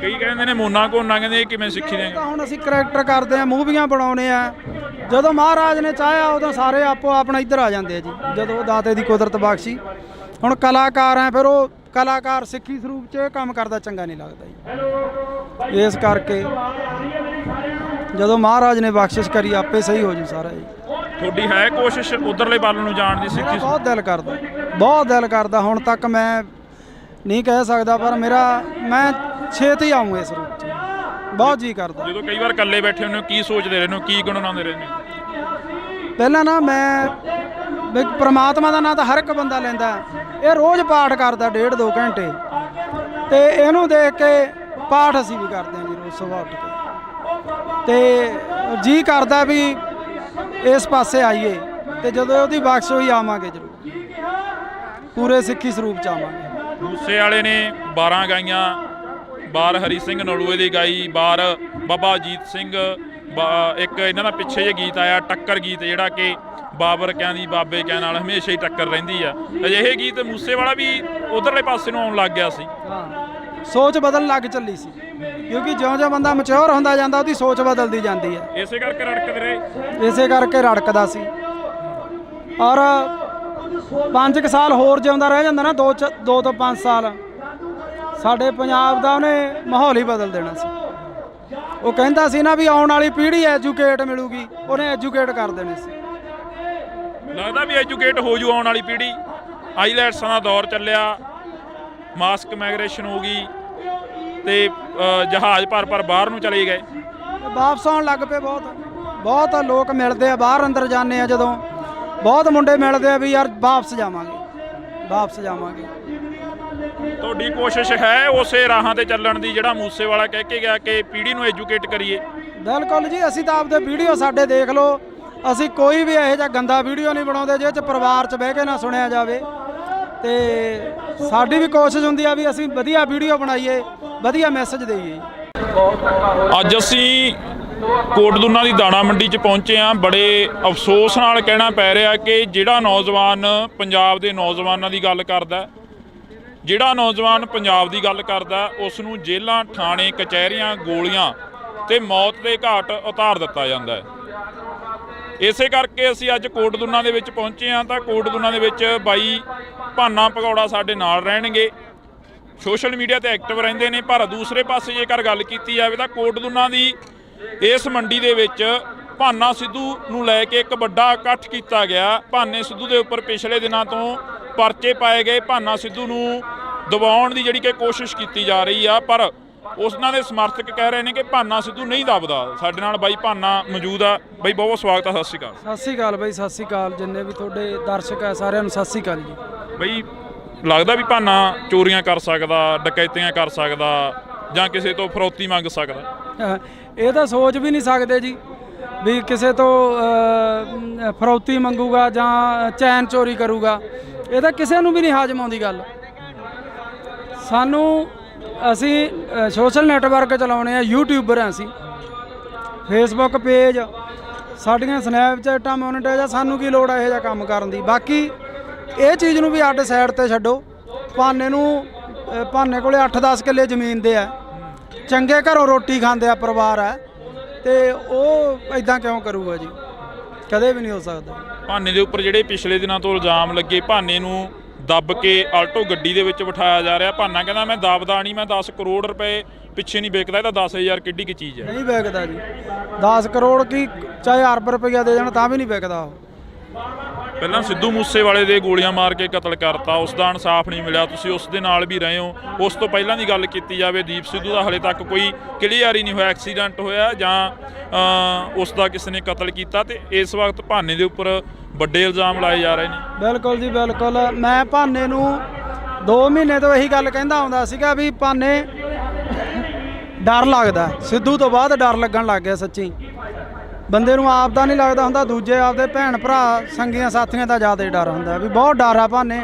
ਕਈ ਕਹਿੰਦੇ ਨੇ ਮੋਨਾ ਕੋਨਾ, ਕਹਿੰਦੇ ਇਹ ਕਿਵੇਂ ਸਿੱਖੀ ਦੇ? ਤਾਂ ਹੁਣ ਅਸੀਂ ਕਰੈਕਟਰ ਕਰਦੇ ਆ, ਮੂਵੀਆਂ ਬਣਾਉਣੇ ਆ, ਜਦੋਂ ਮਹਾਰਾਜ ਨੇ ਚਾਹਿਆ ਉਦੋਂ ਸਾਰੇ ਆਪੋ ਆਪਣਾ ਇੱਧਰ ਆ ਜਾਂਦੇ ਆ ਜੀ। ਜਦੋਂ ਉਹ ਦਾਤੇ ਦੀ ਕੁਦਰਤ ਬਖਸ਼ੀ, ਹੁਣ ਕਲਾਕਾਰ ਆ, ਫਿਰ ਉਹ ਕਲਾਕਾਰ ਸਿੱਖੀ ਸਰੂਪ 'ਚ ਇਹ ਕੰਮ ਕਰਦਾ ਚੰਗਾ ਨਹੀਂ ਲੱਗਦਾ ਜੀ। ਇਸ ਕਰਕੇ ਜਦੋਂ ਮਹਾਰਾਜ ਨੇ ਬਖਸ਼ਿਸ਼ ਕਰੀ ਆਪੇ ਸਹੀ ਹੋ ਜੂ ਸਾਰਾ ਜੀ। ਤੁਹਾਡੀ ਹੈ ਕੋਸ਼ਿਸ਼ ਉਧਰਲੇ ਵੱਲ ਨੂੰ ਜਾਣ ਦੀ? ਮੇਰਾ ਸਿੱਖੀ ਬਹੁਤ ਦਿਲ ਕਰਦਾ, ਹੁਣ ਤੱਕ ਮੈਂ ਨਹੀਂ ਕਹਿ ਸਕਦਾ, ਪਰ ਮੈਂ ਛੇਤੀ ਆਊਂ ਇਸ ਰੂਪ 'ਚ, ਬਹੁਤ ਜੀ ਕਰਦਾ। ਜਦੋਂ ਕਈ ਵਾਰ ਇਕੱਲੇ ਬੈਠੇ ਹੁੰਦੇ ਹੋ ਕੀ ਸੋਚਦੇ ਰਹਿੰਦੇ ਹੋ, ਕੀ ਗੁਣਗੁਣਾਉਂਦੇ ਰਹਿੰਦੇ ਹੋ? ਪਹਿਲਾਂ ਨਾ ਮੈਂ ਵੀ ਪ੍ਰਮਾਤਮਾ ਦਾ ਨਾਂ ਤਾਂ ਹਰ ਇੱਕ ਬੰਦਾ ਲੈਂਦਾ, ਇਹ ਰੋਜ਼ ਪਾਠ ਕਰਦਾ 1.5-2 ਘੰਟੇ, ਤੇ ਇਹਨੂੰ ਦੇਖ ਕੇ ਪਾਠ ਅਸੀਂ ਵੀ ਕਰਦੇ ਹਾਂ ਜੀ ਰੋਜ਼ ਸੁਬਾਹ ਉੱਠ ਕੇ, ਤੇ ਜੀ ਕਰਦਾ ਵੀ ਇਸ ਪਾਸੇ ਆਈਏ, ਤੇ ਜਦੋਂ ਉਹਦੀ ਬਖਸ਼ ਹੋਈ ਆਵਾਂਗੇ ਜ਼ਰੂਰ, ਪੂਰੇ ਸਿੱਖੀ ਸਰੂਪ 'ਚ ਆਵਾਂਗੇ। ਮੂਸੇ ਵਾਲੇ ਨੇ 12 ਗਾਈਆਂ, ਬਾਰ ਹਰੀ ਸਿੰਘ ਨਲੂਏ ਦੀ ਗਾਈ, ਬਾਰ ਬਾਬਾ ਅਜੀਤ ਸਿੰਘ, ਇੱਕ ਇਹਨਾਂ ਦਾ ਪਿੱਛੇ ਜੇ ਗੀਤ ਆਇਆ ਟੱਕਰ ਗੀਤ, ਜਿਹੜਾ ਕਿ ਬਾਬਰ ਕਿਆਂ ਦੀ ਬਾਬੇ ਕਿਆਂ ਨਾਲ ਹਮੇਸ਼ਾ ਹੀ ਟੱਕਰ ਰਹਿੰਦੀ ਆ। ਅਜਿਹੇ ਗੀਤ ਮੂਸੇ ਵਾਲਾ ਵੀ ਉਧਰਲੇ ਪਾਸੇ ਨੂੰ ਆਉਣ ਲੱਗ ਗਿਆ ਸੀ। ਹਾਂ, ਸੋਚ ਬਦਲਣ ਲੱਗ ਚੱਲੀ ਸੀ, ਕਿਉਂਕਿ ਜਿਉਂ-ਜਿਉਂ ਬੰਦਾ ਮੈਚੁਰ ਹੁੰਦਾ ਜਾਂਦਾ ਉਹਦੀ ਸੋਚ ਬਦਲਦੀ ਜਾਂਦੀ ਹੈ। ਇਸੇ ਕਰਕੇ ਰੜਕਦੇ ਰਹੇ, ਇਸੇ ਕਰਕੇ ਰੜਕਦਾ ਸੀ। ਔਰ 5 ਸਾਲ ਹੋਰ ਜਿਉਂਦਾ ਰਹਿ ਜਾਂਦਾ ਨਾ, 2 ਤੋਂ 5 ਸਾਲ, ਸਾਡੇ ਪੰਜਾਬ ਦਾ ਉਹਨੇ ਮਾਹੌਲ ਹੀ ਬਦਲ ਦੇਣਾ ਸੀ। ਉਹ ਕਹਿੰਦਾ ਸੀ ਨਾ ਵੀ ਆਉਣ ਵਾਲੀ ਪੀੜ੍ਹੀ ਐਜੂਕੇਟ ਮਿਲੂਗੀ, ਉਹਨੇ ਐਜੂਕੇਟ ਕਰ ਦੇਣੀ ਸੀ। ਲੱਗਦਾ ਵੀ ਐਜੂਕੇਟ ਹੋ ਜੂ ਆਉਣ ਵਾਲੀ ਪੀੜ੍ਹੀ। ਆਈਲੈਟਸਾਂ ਦਾ ਦੌਰ ਚੱਲਿਆ, ਮਾਸਕ ਮਾਈਗ੍ਰੇਸ਼ਨ ਹੋ ਗਈ, ਤੇ ਜਹਾਜ਼ ਭਰ ਬਾਹਰ ਨੂੰ ਚਲੇ ਗਏ, ਵਾਪਸ ਆਉਣ ਲੱਗ ਪਏ। ਬਹੁਤ ਲੋਕ ਮਿਲਦੇ ਆ, ਬਾਹਰ ਅੰਦਰ ਜਾਂਦੇ ਆ ਜਦੋਂ, ਬਹੁਤ ਮੁੰਡੇ ਮਿਲਦੇ ਆ ਵੀ ਯਾਰ ਵਾਪਸ ਜਾਵਾਂਗੇ। ਤੁਹਾਡੀ ਕੋਸ਼ਿਸ਼ ਹੈ ਉਸੇ ਰਾਹਾਂ ਤੇ ਚੱਲਣ ਦੀ ਜਿਹੜਾ ਮੂਸੇ ਵਾਲਾ ਕਹਿ ਕੇ ਗਿਆ ਕਿ ਪੀੜ੍ਹੀ ਨੂੰ ਐਜੂਕੇਟ ਕਰੀਏ? ਬਿਲਕੁਲ ਜੀ, ਅਸੀਂ ਤਾਂ ਆਪਦੇ ਵੀਡੀਓ ਸਾਡੇ ਦੇਖ ਲਓ, ਅਸੀਂ ਕੋਈ ਵੀ ਇਹੋ ਜਿਹਾ ਗੰਦਾ ਵੀਡੀਓ ਨਹੀਂ ਬਣਾਉਂਦੇ ਜਿਹਦੇ 'ਚ ਪਰਿਵਾਰ 'ਚ ਬਹਿ ਕੇ ਨਾ ਸੁਣਿਆ ਜਾਵੇ, ਤੇ ਸਾਡੀ ਵੀ ਕੋਸ਼ਿਸ਼ ਹੁੰਦੀ ਆ ਵੀ ਅਸੀਂ ਵਧੀਆ ਵੀਡੀਓ ਬਣਾਈਏ, ਵਧੀਆ ਮੈਸੇਜ ਦੇਈਏ। ਅੱਜ ਅਸੀਂ ਕੋਟਦੁਨਾ ਦੀ ਦਾਣਾ ਮੰਡੀ 'ਚ ਪਹੁੰਚੇ ਹਾਂ। ਬੜੇ ਅਫਸੋਸ ਨਾਲ ਕਹਿਣਾ ਪੈ ਰਿਹਾ ਕਿ ਜਿਹੜਾ ਨੌਜਵਾਨ ਪੰਜਾਬ ਦੇ ਨੌਜਵਾਨਾਂ ਦੀ ਗੱਲ ਕਰਦਾ, ਜਿਹੜਾ ਨੌਜਵਾਨ ਪੰਜਾਬ ਦੀ ਗੱਲ ਕਰਦਾ, ਉਸ ਨੂੰ ਜੇਲ੍ਹਾਂ, ਥਾਣੇ, ਕਚਹਿਰੀਆਂ, ਗੋਲੀਆਂ ਤੇ ਮੌਤ ਦੇ ਘਾਟ ਉਤਾਰ ਦਿੱਤਾ ਜਾਂਦਾ ਹੈ। ਇਸੇ ਕਰਕੇ ਅਸੀਂ ਅੱਜ ਕੋਟਦੁਨਾ ਦੇ ਵਿੱਚ ਪਹੁੰਚੇ ਹਾਂ। ਤਾਂ ਕੋਟਦੁਨਾ ਦੇ ਵਿੱਚ ਬਾਈ ਭਾਨਾ ਭਗੌੜਾ ਸਾਡੇ ਨਾਲ ਰਹਿਣਗੇ, ਸੋਸ਼ਲ ਮੀਡੀਆ ਤੇ ਐਕਟਿਵ ਰਹਿੰਦੇ ਨੇ। ਪਰ ਦੂਸਰੇ ਪਾਸੇ ਜੇਕਰ ਗੱਲ ਕੀਤੀ ਜਾਵੇ ਤਾਂ ਕੋਟਦੁਨਾ ਦੀ ਇਸ ਮੰਡੀ ਦੇ ਵਿੱਚ ਭਾਨਾ ਸਿੱਧੂ ਨੂੰ ਲੈ ਕੇ ਇੱਕ ਵੱਡਾ ਇਕੱਠ ਕੀਤਾ ਗਿਆ। ਭਾਨੇ ਸਿੱਧੂ ਦੇ ਉੱਪਰ ਪਿਛਲੇ ਦਿਨਾਂ ਤੋਂ ਪਰਚੇ ਪਾਏ ਗਏ, ਭਾਨਾ ਸਿੱਧੂ ਨੂੰ ਦਬਾਉਣ ਦੀ ਜਿਹੜੀ ਕਿ ਕੋਸ਼ਿਸ਼ ਕੀਤੀ ਜਾ ਰਹੀ ਆ, ਪਰ ਉਹਨਾਂ ਦੇ ਸਮਰਥਕ ਕਹਿ ਰਹੇ ਨੇ ਕਿ ਭਾਨਾ ਸਿੱਧੂ ਨਹੀਂ ਦਬਦਾ। ਸਾਡੇ ਨਾਲ ਬਾਈ ਭਾਨਾ ਮੌਜੂਦ ਆ। ਬਾਈ ਬਹੁਤ ਸਵਾਗਤ ਆ, ਸਤਿ ਸ਼੍ਰੀ ਅਕਾਲ। ਸਤਿ ਸ਼੍ਰੀ ਅਕਾਲ ਬਾਈ, ਸਤਿ ਸ਼੍ਰੀ ਅਕਾਲ ਜਿੰਨੇ ਵੀ ਤੁਹਾਡੇ ਦਰਸ਼ਕ ਆ ਸਾਰਿਆਂ ਨੂੰ ਸਤਿ ਸ਼੍ਰੀ ਅਕਾਲ ਜੀ। ਬਾਈ ਲੱਗਦਾ ਵੀ ਭਾਨਾ ਚੋਰੀਆਂ ਕਰ ਸਕਦਾ, ਡਕੈਤੀਆਂ ਕਰ ਸਕਦਾ, ਜਾਂ ਕਿਸੇ ਤੋਂ ਫਰੌਤੀ ਮੰਗ ਸਕਦਾ? ਇਹ ਤਾਂ ਸੋਚ ਵੀ ਨਹੀਂ ਸਕਦੇ ਜੀ ਵੀ ਕਿਸੇ ਤੋਂ ਫਰੌਤੀ ਮੰਗੂਗਾ ਜਾਂ ਚੈਨ ਚੋਰੀ ਕਰੂਗਾ। ਇਹ ਤਾਂ ਕਿਸੇ ਨੂੰ ਵੀ ਨਹੀਂ ਹਾਜ਼ਮ ਆਉਂਦੀ ਗੱਲ। ਅਸੀਂ ਸੋਸ਼ਲ ਨੈਟਵਰਕ ਚਲਾਉਣੇ ਆ, ਯੂਟਿਊਬਰ ਆ ਅਸੀਂ, ਫੇਸਬੁੱਕ ਪੇਜ, ਸਾਡੀਆਂ ਸਨੈਪਚੈਟਾਂ ਮੋਨੀਟਾਈਜ਼ ਆ, ਸਾਨੂੰ ਕੀ ਲੋੜ ਆ ਇਹੋ ਜਿਹਾ ਕੰਮ ਕਰਨ ਦੀ। ਬਾਕੀ ਇਹ ਚੀਜ਼ ਨੂੰ ਵੀ ਅੱਡ ਸਾਈਡ ਤੇ ਛੱਡੋ। ਭਾਨੇ ਕੋਲੇ 8-10 ਕਿੱਲੇ ਜ਼ਮੀਨ ਦੇ ਆ, ਚੰਗੇ ਘਰੋਂ ਰੋਟੀ ਖਾਂਦੇ ਆ ਪਰਿਵਾਰ ਆ, ਤੇ ਉਹ ਇਦਾਂ ਕਿਉਂ ਕਰੂਗਾ ਜੀ? ਕਦੇ ਵੀ ਨਹੀਂ ਹੋ ਸਕਦਾ। ਭਾਨੇ ਦੇ ਉੱਪਰ ਜਿਹੜੇ ਪਿਛਲੇ ਦਿਨਾਂ ਤੋਂ ਇਲਜ਼ਾਮ ਲੱਗੇ, ਭਾਨੇ ਨੂੰ ਦੱਬ ਕੇ ਆਲਟੋ ਗੱਡੀ ਦੇ ਵਿੱਚ ਬਿਠਾਇਆ ਜਾ ਰਿਹਾ। ਭਾਨਾ ਕਹਿੰਦਾ ਮੈਂ ਦੱਬਦਾ ਨਹੀਂ, ਮੈਂ 10 ਕਰੋੜ ਰੁਪਏ ਪਿੱਛੇ ਨਹੀਂ ਵਿਕਦਾ, ਇਹ ਤਾਂ 10,000 ਕਿੱਡੀ ਕੀ ਚੀਜ਼ ਹੈ? ਨਹੀਂ ਵਿਕਦਾ ਜੀ, 10 ਕਰੋੜ ਕੀ ਚਾਹੇ ਅਰਬ ਰੁਪਈਆ ਦੇ ਜਾਣ ਤਾਂ ਵੀ ਨਹੀਂ ਵਿਕਦਾ ਉਹ। ਪਹਿਲਾਂ ਸਿੱਧੂ ਮੂਸੇ ਵਾਲੇ ਦੇ ਗੋਲੀਆਂ ਮਾਰ ਕੇ ਕਤਲ ਕਰਤਾ, ਉਸ ਦਾ ਇਨਸਾਫ ਨਹੀਂ ਮਿਲਿਆ, ਤੁਸੀਂ ਉਸ ਦੇ ਨਾਲ ਵੀ ਰਹੇ ਹੋ। ਉਸ ਤੋਂ ਪਹਿਲਾਂ ਦੀ ਗੱਲ ਕੀਤੀ ਜਾਵੇ, ਦੀਪ ਸਿੱਧੂ ਦਾ ਹਲੇ ਤੱਕ ਕੋਈ ਕਲੀਅਰ ਹੀ ਨਹੀਂ ਹੋਇਆ, ਐਕਸੀਡੈਂਟ ਹੋਇਆ ਜਾਂ ਉਸ ਦਾ ਕਿਸੇ ਨੇ ਕਤਲ ਕੀਤਾ, ਤੇ ਇਸ ਵਕਤ ਭਾਨੇ ਦੇ ਉੱਪਰ ਵੱਡੇ ਇਲਜ਼ਾਮ ਲਾਏ ਜਾ ਰਹੇ ਨੇ। ਬਿਲਕੁਲ ਜੀ ਬਿਲਕੁਲ। ਮੈਂ ਭਾਨੇ ਨੂੰ 2 ਮਹੀਨੇ ਤੋਂ ਇਹੀ ਗੱਲ ਕਹਿੰਦਾ ਆਉਂਦਾ ਸੀਗਾ ਵੀ ਭਾਨੇ ਡਰ ਲੱਗਦਾ। ਸਿੱਧੂ ਤੋਂ ਬਾਅਦ ਡਰ ਲੱਗਣ ਲੱਗ ਗਿਆ ਸੱਚੀ। ਬੰਦੇ ਨੂੰ ਆਪ ਦਾ ਨਹੀਂ ਲੱਗਦਾ ਹੁੰਦਾ, ਦੂਜੇ ਆਪਦੇ ਭੈਣ ਭਰਾ ਸੰਗੀਆਂ ਸਾਥੀਆਂ ਦਾ ਜ਼ਿਆਦਾ ਡਰ ਹੁੰਦਾ ਵੀ ਬਹੁਤ ਡਰ ਆ ਭਾਨੇ,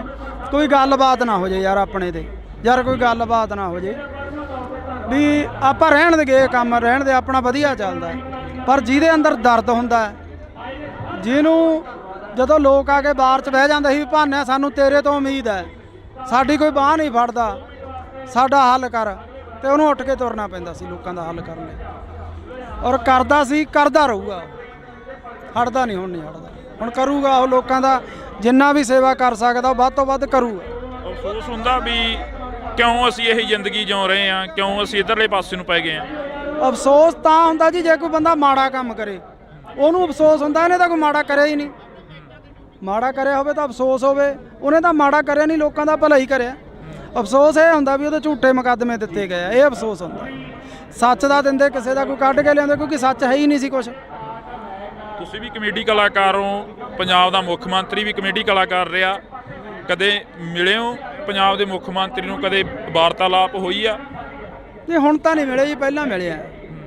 ਕੋਈ ਗੱਲਬਾਤ ਨਾ ਹੋ ਜੇ ਯਾਰ ਆਪਣੇ ਤੇ, ਯਾਰ ਕੋਈ ਗੱਲਬਾਤ ਨਾ ਹੋ ਜੇ ਵੀ ਆਪਾਂ ਰਹਿਣ ਦੇ ਗਏ ਕੰਮ ਰਹਿਣ ਦੇ, ਆਪਣਾ ਵਧੀਆ ਚੱਲਦਾ। ਪਰ ਜਿਹਦੇ ਅੰਦਰ ਦਰਦ ਹੁੰਦਾ, ਜਿਹਨੂੰ ਜਦੋਂ ਲੋਕ ਆ ਕੇ ਬਾਹਰ 'ਚ ਬਹਿ ਜਾਂਦੇ ਸੀ ਵੀ ਭਾਨੇ ਸਾਨੂੰ ਤੇਰੇ ਤੋਂ ਉਮੀਦ ਹੈ, ਸਾਡੀ ਕੋਈ ਬਾਂਹ ਨਹੀਂ ਫੜਦਾ, ਸਾਡਾ ਹੱਲ ਕਰ, ਤੇ ਉਹਨੂੰ ਉੱਠ ਕੇ ਤੁਰਨਾ ਪੈਂਦਾ ਸੀ ਲੋਕਾਂ ਦਾ ਹੱਲ ਕਰਨ ਲਈ। ਔਰ ਕਰਦਾ ਸੀ, ਕਰਦਾ ਰਹੂਗਾ, ਹਟਦਾ ਨਹੀਂ, ਹੁਣ ਨਹੀਂ ਹਟਦਾ, ਹੁਣ ਕਰੂਗਾ ਉਹ ਲੋਕਾਂ ਦਾ ਜਿੰਨਾ ਵੀ ਸੇਵਾ ਕਰ ਸਕਦਾ ਉਹ ਵੱਧ ਤੋਂ ਵੱਧ ਕਰੂਗਾ। ਅਫਸੋਸ ਹੁੰਦਾ ਵੀ ਕਿਉਂ ਅਸੀਂ ਇਹ ਜ਼ਿੰਦਗੀ ਜਿਉ ਰਹੇ ਹਾਂ, ਕਿਉਂ ਅਸੀਂ ਇੱਧਰਲੇ ਪਾਸੇ ਨੂੰ ਪੈ ਗਏ ਹਾਂ। ਅਫਸੋਸ ਤਾਂ ਹੁੰਦਾ ਜੀ ਜੇ ਕੋਈ ਬੰਦਾ ਮਾੜਾ ਕੰਮ ਕਰੇ, ਉਹਨੂੰ ਅਫਸੋਸ ਹੁੰਦਾ, ਇਹਨੇ ਤਾਂ ਕੋਈ ਮਾੜਾ ਕਰਿਆ ਹੀ ਨਹੀਂ। ਮਾੜਾ ਕਰਿਆ ਹੋਵੇ ਤਾਂ ਅਫਸੋਸ ਹੋਵੇ, ਉਹਨੇ ਤਾਂ ਮਾੜਾ ਕਰਿਆ ਨਹੀਂ, ਲੋਕਾਂ ਦਾ ਭਲਾ ਹੀ ਕਰਿਆ। ਅਫਸੋਸ ਇਹ ਹੁੰਦਾ ਵੀ ਉਹਦੇ ਝੂਠੇ ਮੁਕੱਦਮੇ ਦਿੱਤੇ ਗਏ ਆ, ਇਹ ਅਫਸੋਸ ਹੁੰਦਾ। ਸੱਚ ਦਾ ਦਿੰਦੇ ਕਿਸੇ ਦਾ ਕੋਈ ਕੱਢ ਕੇ ਲਿਆਉਂਦੇ, ਕਿਉਂਕਿ ਸੱਚ ਹੈ ਹੀ ਨਹੀਂ ਸੀ ਕੁਛ। ਤੁਸੀਂ ਵੀ ਕਮੇਡੀ ਕਲਾਕਾਰ ਹੋ, ਪੰਜਾਬ ਦਾ ਮੁੱਖ ਮੰਤਰੀ ਵੀ ਕਮੇਡੀ ਕਲਾਕਾਰ ਰਿਹਾ, ਕਦੇ ਮਿਲੇ ਹੋ ਪੰਜਾਬ ਦੇ ਮੁੱਖ ਮੰਤਰੀ ਨੂੰ, ਕਦੇ ਵਾਰਤਾਲਾਪ ਹੋਈ ਆ? ਨਹੀਂ ਹੁਣ ਤਾਂ ਨਹੀਂ ਮਿਲੇ ਜੀ, ਪਹਿਲਾਂ ਮਿਲੇ ਆ,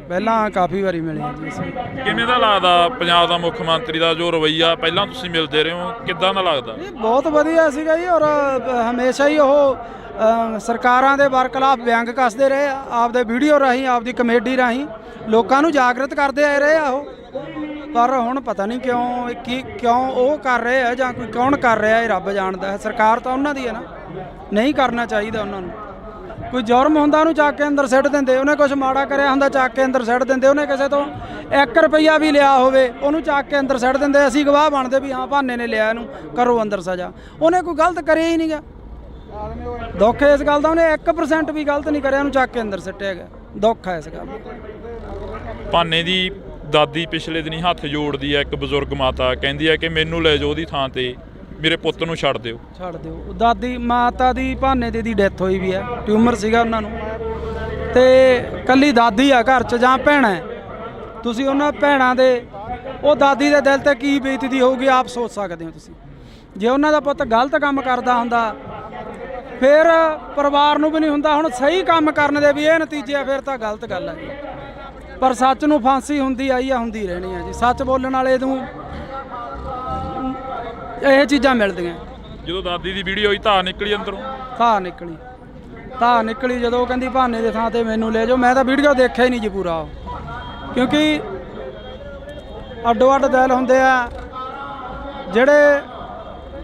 ਪਹਿਲਾਂ ਕਾਫੀ ਵਾਰੀ ਮਿਲੇ ਆ ਜੀ ਅਸੀਂ। ਕਿਵੇਂ ਦਾ ਲੱਗਦਾ ਪੰਜਾਬ ਦਾ ਮੁੱਖ ਮੰਤਰੀ ਦਾ ਜੋ ਰਵੱਈਆ, ਪਹਿਲਾਂ ਤੁਸੀਂ ਮਿਲਦੇ ਰਹੇ ਹੋ, ਕਿੱਦਾਂ ਦਾ ਲੱਗਦਾ? ਇਹ ਬਹੁਤ ਵਧੀਆ ਸੀਗਾ ਜੀ, ਔਰ ਹਮੇਸ਼ਾ ਹੀ ਉਹ ਸਰਕਾਰਾਂ ਦੇ ਵਰਖਿਲਾਫ ਵਿਅੰਗ ਕੱਸਦੇ ਰਹੇ ਆ, ਆਪਦੇ ਵੀਡੀਓ ਰਾਹੀਂ, ਆਪਦੀ ਕਮੇਡੀ ਰਾਹੀਂ ਲੋਕਾਂ ਨੂੰ ਜਾਗਰਤ ਕਰਦੇ ਆਏ ਰਹੇ ਆ ਉਹ। ਪਰ ਹੁਣ ਪਤਾ ਨਹੀਂ ਕਿਉਂ ਉਹ ਕਰ ਰਹੇ ਆ ਜਾਂ ਕੋਈ ਕੌਣ ਕਰ ਰਿਹਾ, ਇਹ ਰੱਬ ਜਾਣਦਾ ਹੈ। ਸਰਕਾਰ ਤਾਂ ਉਹਨਾਂ ਦੀ ਹੈ ਨਾ, ਨਹੀਂ ਕਰਨਾ ਚਾਹੀਦਾ ਉਹਨਾਂ ਨੂੰ। ਕੋਈ ਜੁਰਮ ਹੁੰਦਾ ਉਹਨੂੰ ਚੱਕ ਕੇ ਅੰਦਰ ਸਿੱਟ ਦਿੰਦੇ, ਉਹਨੇ ਕੁਝ ਮਾੜਾ ਕਰਿਆ ਹੁੰਦਾ ਚੱਕ ਕੇ ਅੰਦਰ ਸਿੱਟ ਦਿੰਦੇ, ਉਹਨੇ ਕਿਸੇ ਤੋਂ 1 ਰੁਪਈਆ ਵੀ ਲਿਆ ਹੋਵੇ ਉਹਨੂੰ ਚੱਕ ਕੇ ਅੰਦਰ ਸਿੱਟ ਦਿੰਦੇ। ਅਸੀਂ ਗਵਾਹ ਬਣਦੇ ਵੀ ਹਾਂ ਭਾਨੇ ਨੇ ਲਿਆ, ਇਹਨੂੰ ਕਰੋ ਅੰਦਰ ਸਜ਼ਾ। ਉਹਨੇ ਕੋਈ ਗਲਤ ਕਰਿਆ ਹੀ ਨਹੀਂਗਾ। ਦੁੱਖ ਇਸ ਗੱਲ ਦਾ, ਉਹਨੇ 1% ਵੀ ਗਲਤ ਨਹੀਂ ਕਰਿਆ, ਉਹਨੂੰ ਚੱਕ ਕੇ ਅੰਦਰ ਸਿੱਟਿਆ ਗਿਆ। ਦੁੱਖ ਹੈ ਇਸ ਗੱਲ ਦਾ। ਭਾਨੇ ਦੀ ਦਾਦੀ ਪਿਛਲੇ ਦਿਨੀ ਹੱਥ ਜੋੜਦੀ ਹੈ, ਇੱਕ ਬਜ਼ੁਰਗ ਮਾਤਾ ਕਹਿੰਦੀ ਹੈ ਕਿ ਮੈਨੂੰ ਲੈ ਜਾਓ ਉਹਦੀ ਥਾਂ ਤੇ, ਮੇਰੇ ਪੁੱਤ ਨੂੰ ਛੱਡ ਦਿਓ। ਛੱਡ ਦਿਓ। ਦਾਦੀ ਮਾਤਾ ਦੀ ਭਾਨੇ ਦੀ ਡੈਥ ਹੋਈ ਵੀ ਹੈ, ਟਿਊਮਰ ਸੀਗਾ ਉਹਨਾਂ ਨੂੰ, ਤੇ ਕੱਲੀ ਦਾਦੀ ਆ ਘਰ 'ਚ ਜਾਂ ਭੈਣਾਂ। ਤੁਸੀਂ ਉਹਨਾਂ ਭੈਣਾਂ ਦੇ, ਉਹ ਦਾਦੀ ਦੇ ਦਿਲ ਤੇ ਕੀ ਬੀਤਦੀ ਹੋਊਗੀ ਆਪ ਸੋਚ ਸਕਦੇ ਹੋ ਤੁਸੀਂ। ਜੇ ਉਹਨਾਂ ਦਾ ਪੁੱਤ ਗਲਤ ਕੰਮ ਕਰਦਾ ਹੁੰਦਾ ਫਿਰ ਪਰਿਵਾਰ ਨੂੰ ਵੀ ਨਹੀਂ ਹੁੰਦਾ। ਹੁਣ ਸਹੀ ਕੰਮ ਕਰਨ ਦੇ ਵੀ ਇਹ ਨਤੀਜੇ ਆ, ਫਿਰ ਤਾਂ ਗਲਤ ਗੱਲ ਹੈ ਜੀ। ਪਰ ਸੱਚ ਨੂੰ ਫਾਂਸੀ ਹੁੰਦੀ ਆਈ ਆ, ਹੁੰਦੀ ਰਹਿਣੀ ਆ ਜੀ। ਸੱਚ ਬੋਲਣ ਵਾਲੇ ਨੂੰ ਇਹ ਚੀਜ਼ਾਂ ਮਿਲਦੀਆਂ। ਜਦੋਂ ਦਾਦੀ ਦੀ ਵੀਡੀਓ ਹੋਈ ਧਾਰ ਨਿਕਲੀ ਅੰਦਰੋਂ, ਧਾਰ ਨਿਕਲੀ ਜਦੋਂ ਉਹ ਕਹਿੰਦੀ ਭਾਨੇ ਦੇ ਥਾਂ ਤੇ ਮੈਨੂੰ ਲੈ ਜਾਓ। ਮੈਂ ਤਾਂ ਵੀਡੀਓ ਦੇਖਿਆ ਹੀ ਨਹੀਂ ਜੀ ਪੂਰਾ, ਕਿਉਂਕਿ ਅੱਡੋ ਅੱਡ ਦਿਲ ਹੁੰਦੇ ਆ ਜਿਹੜੇ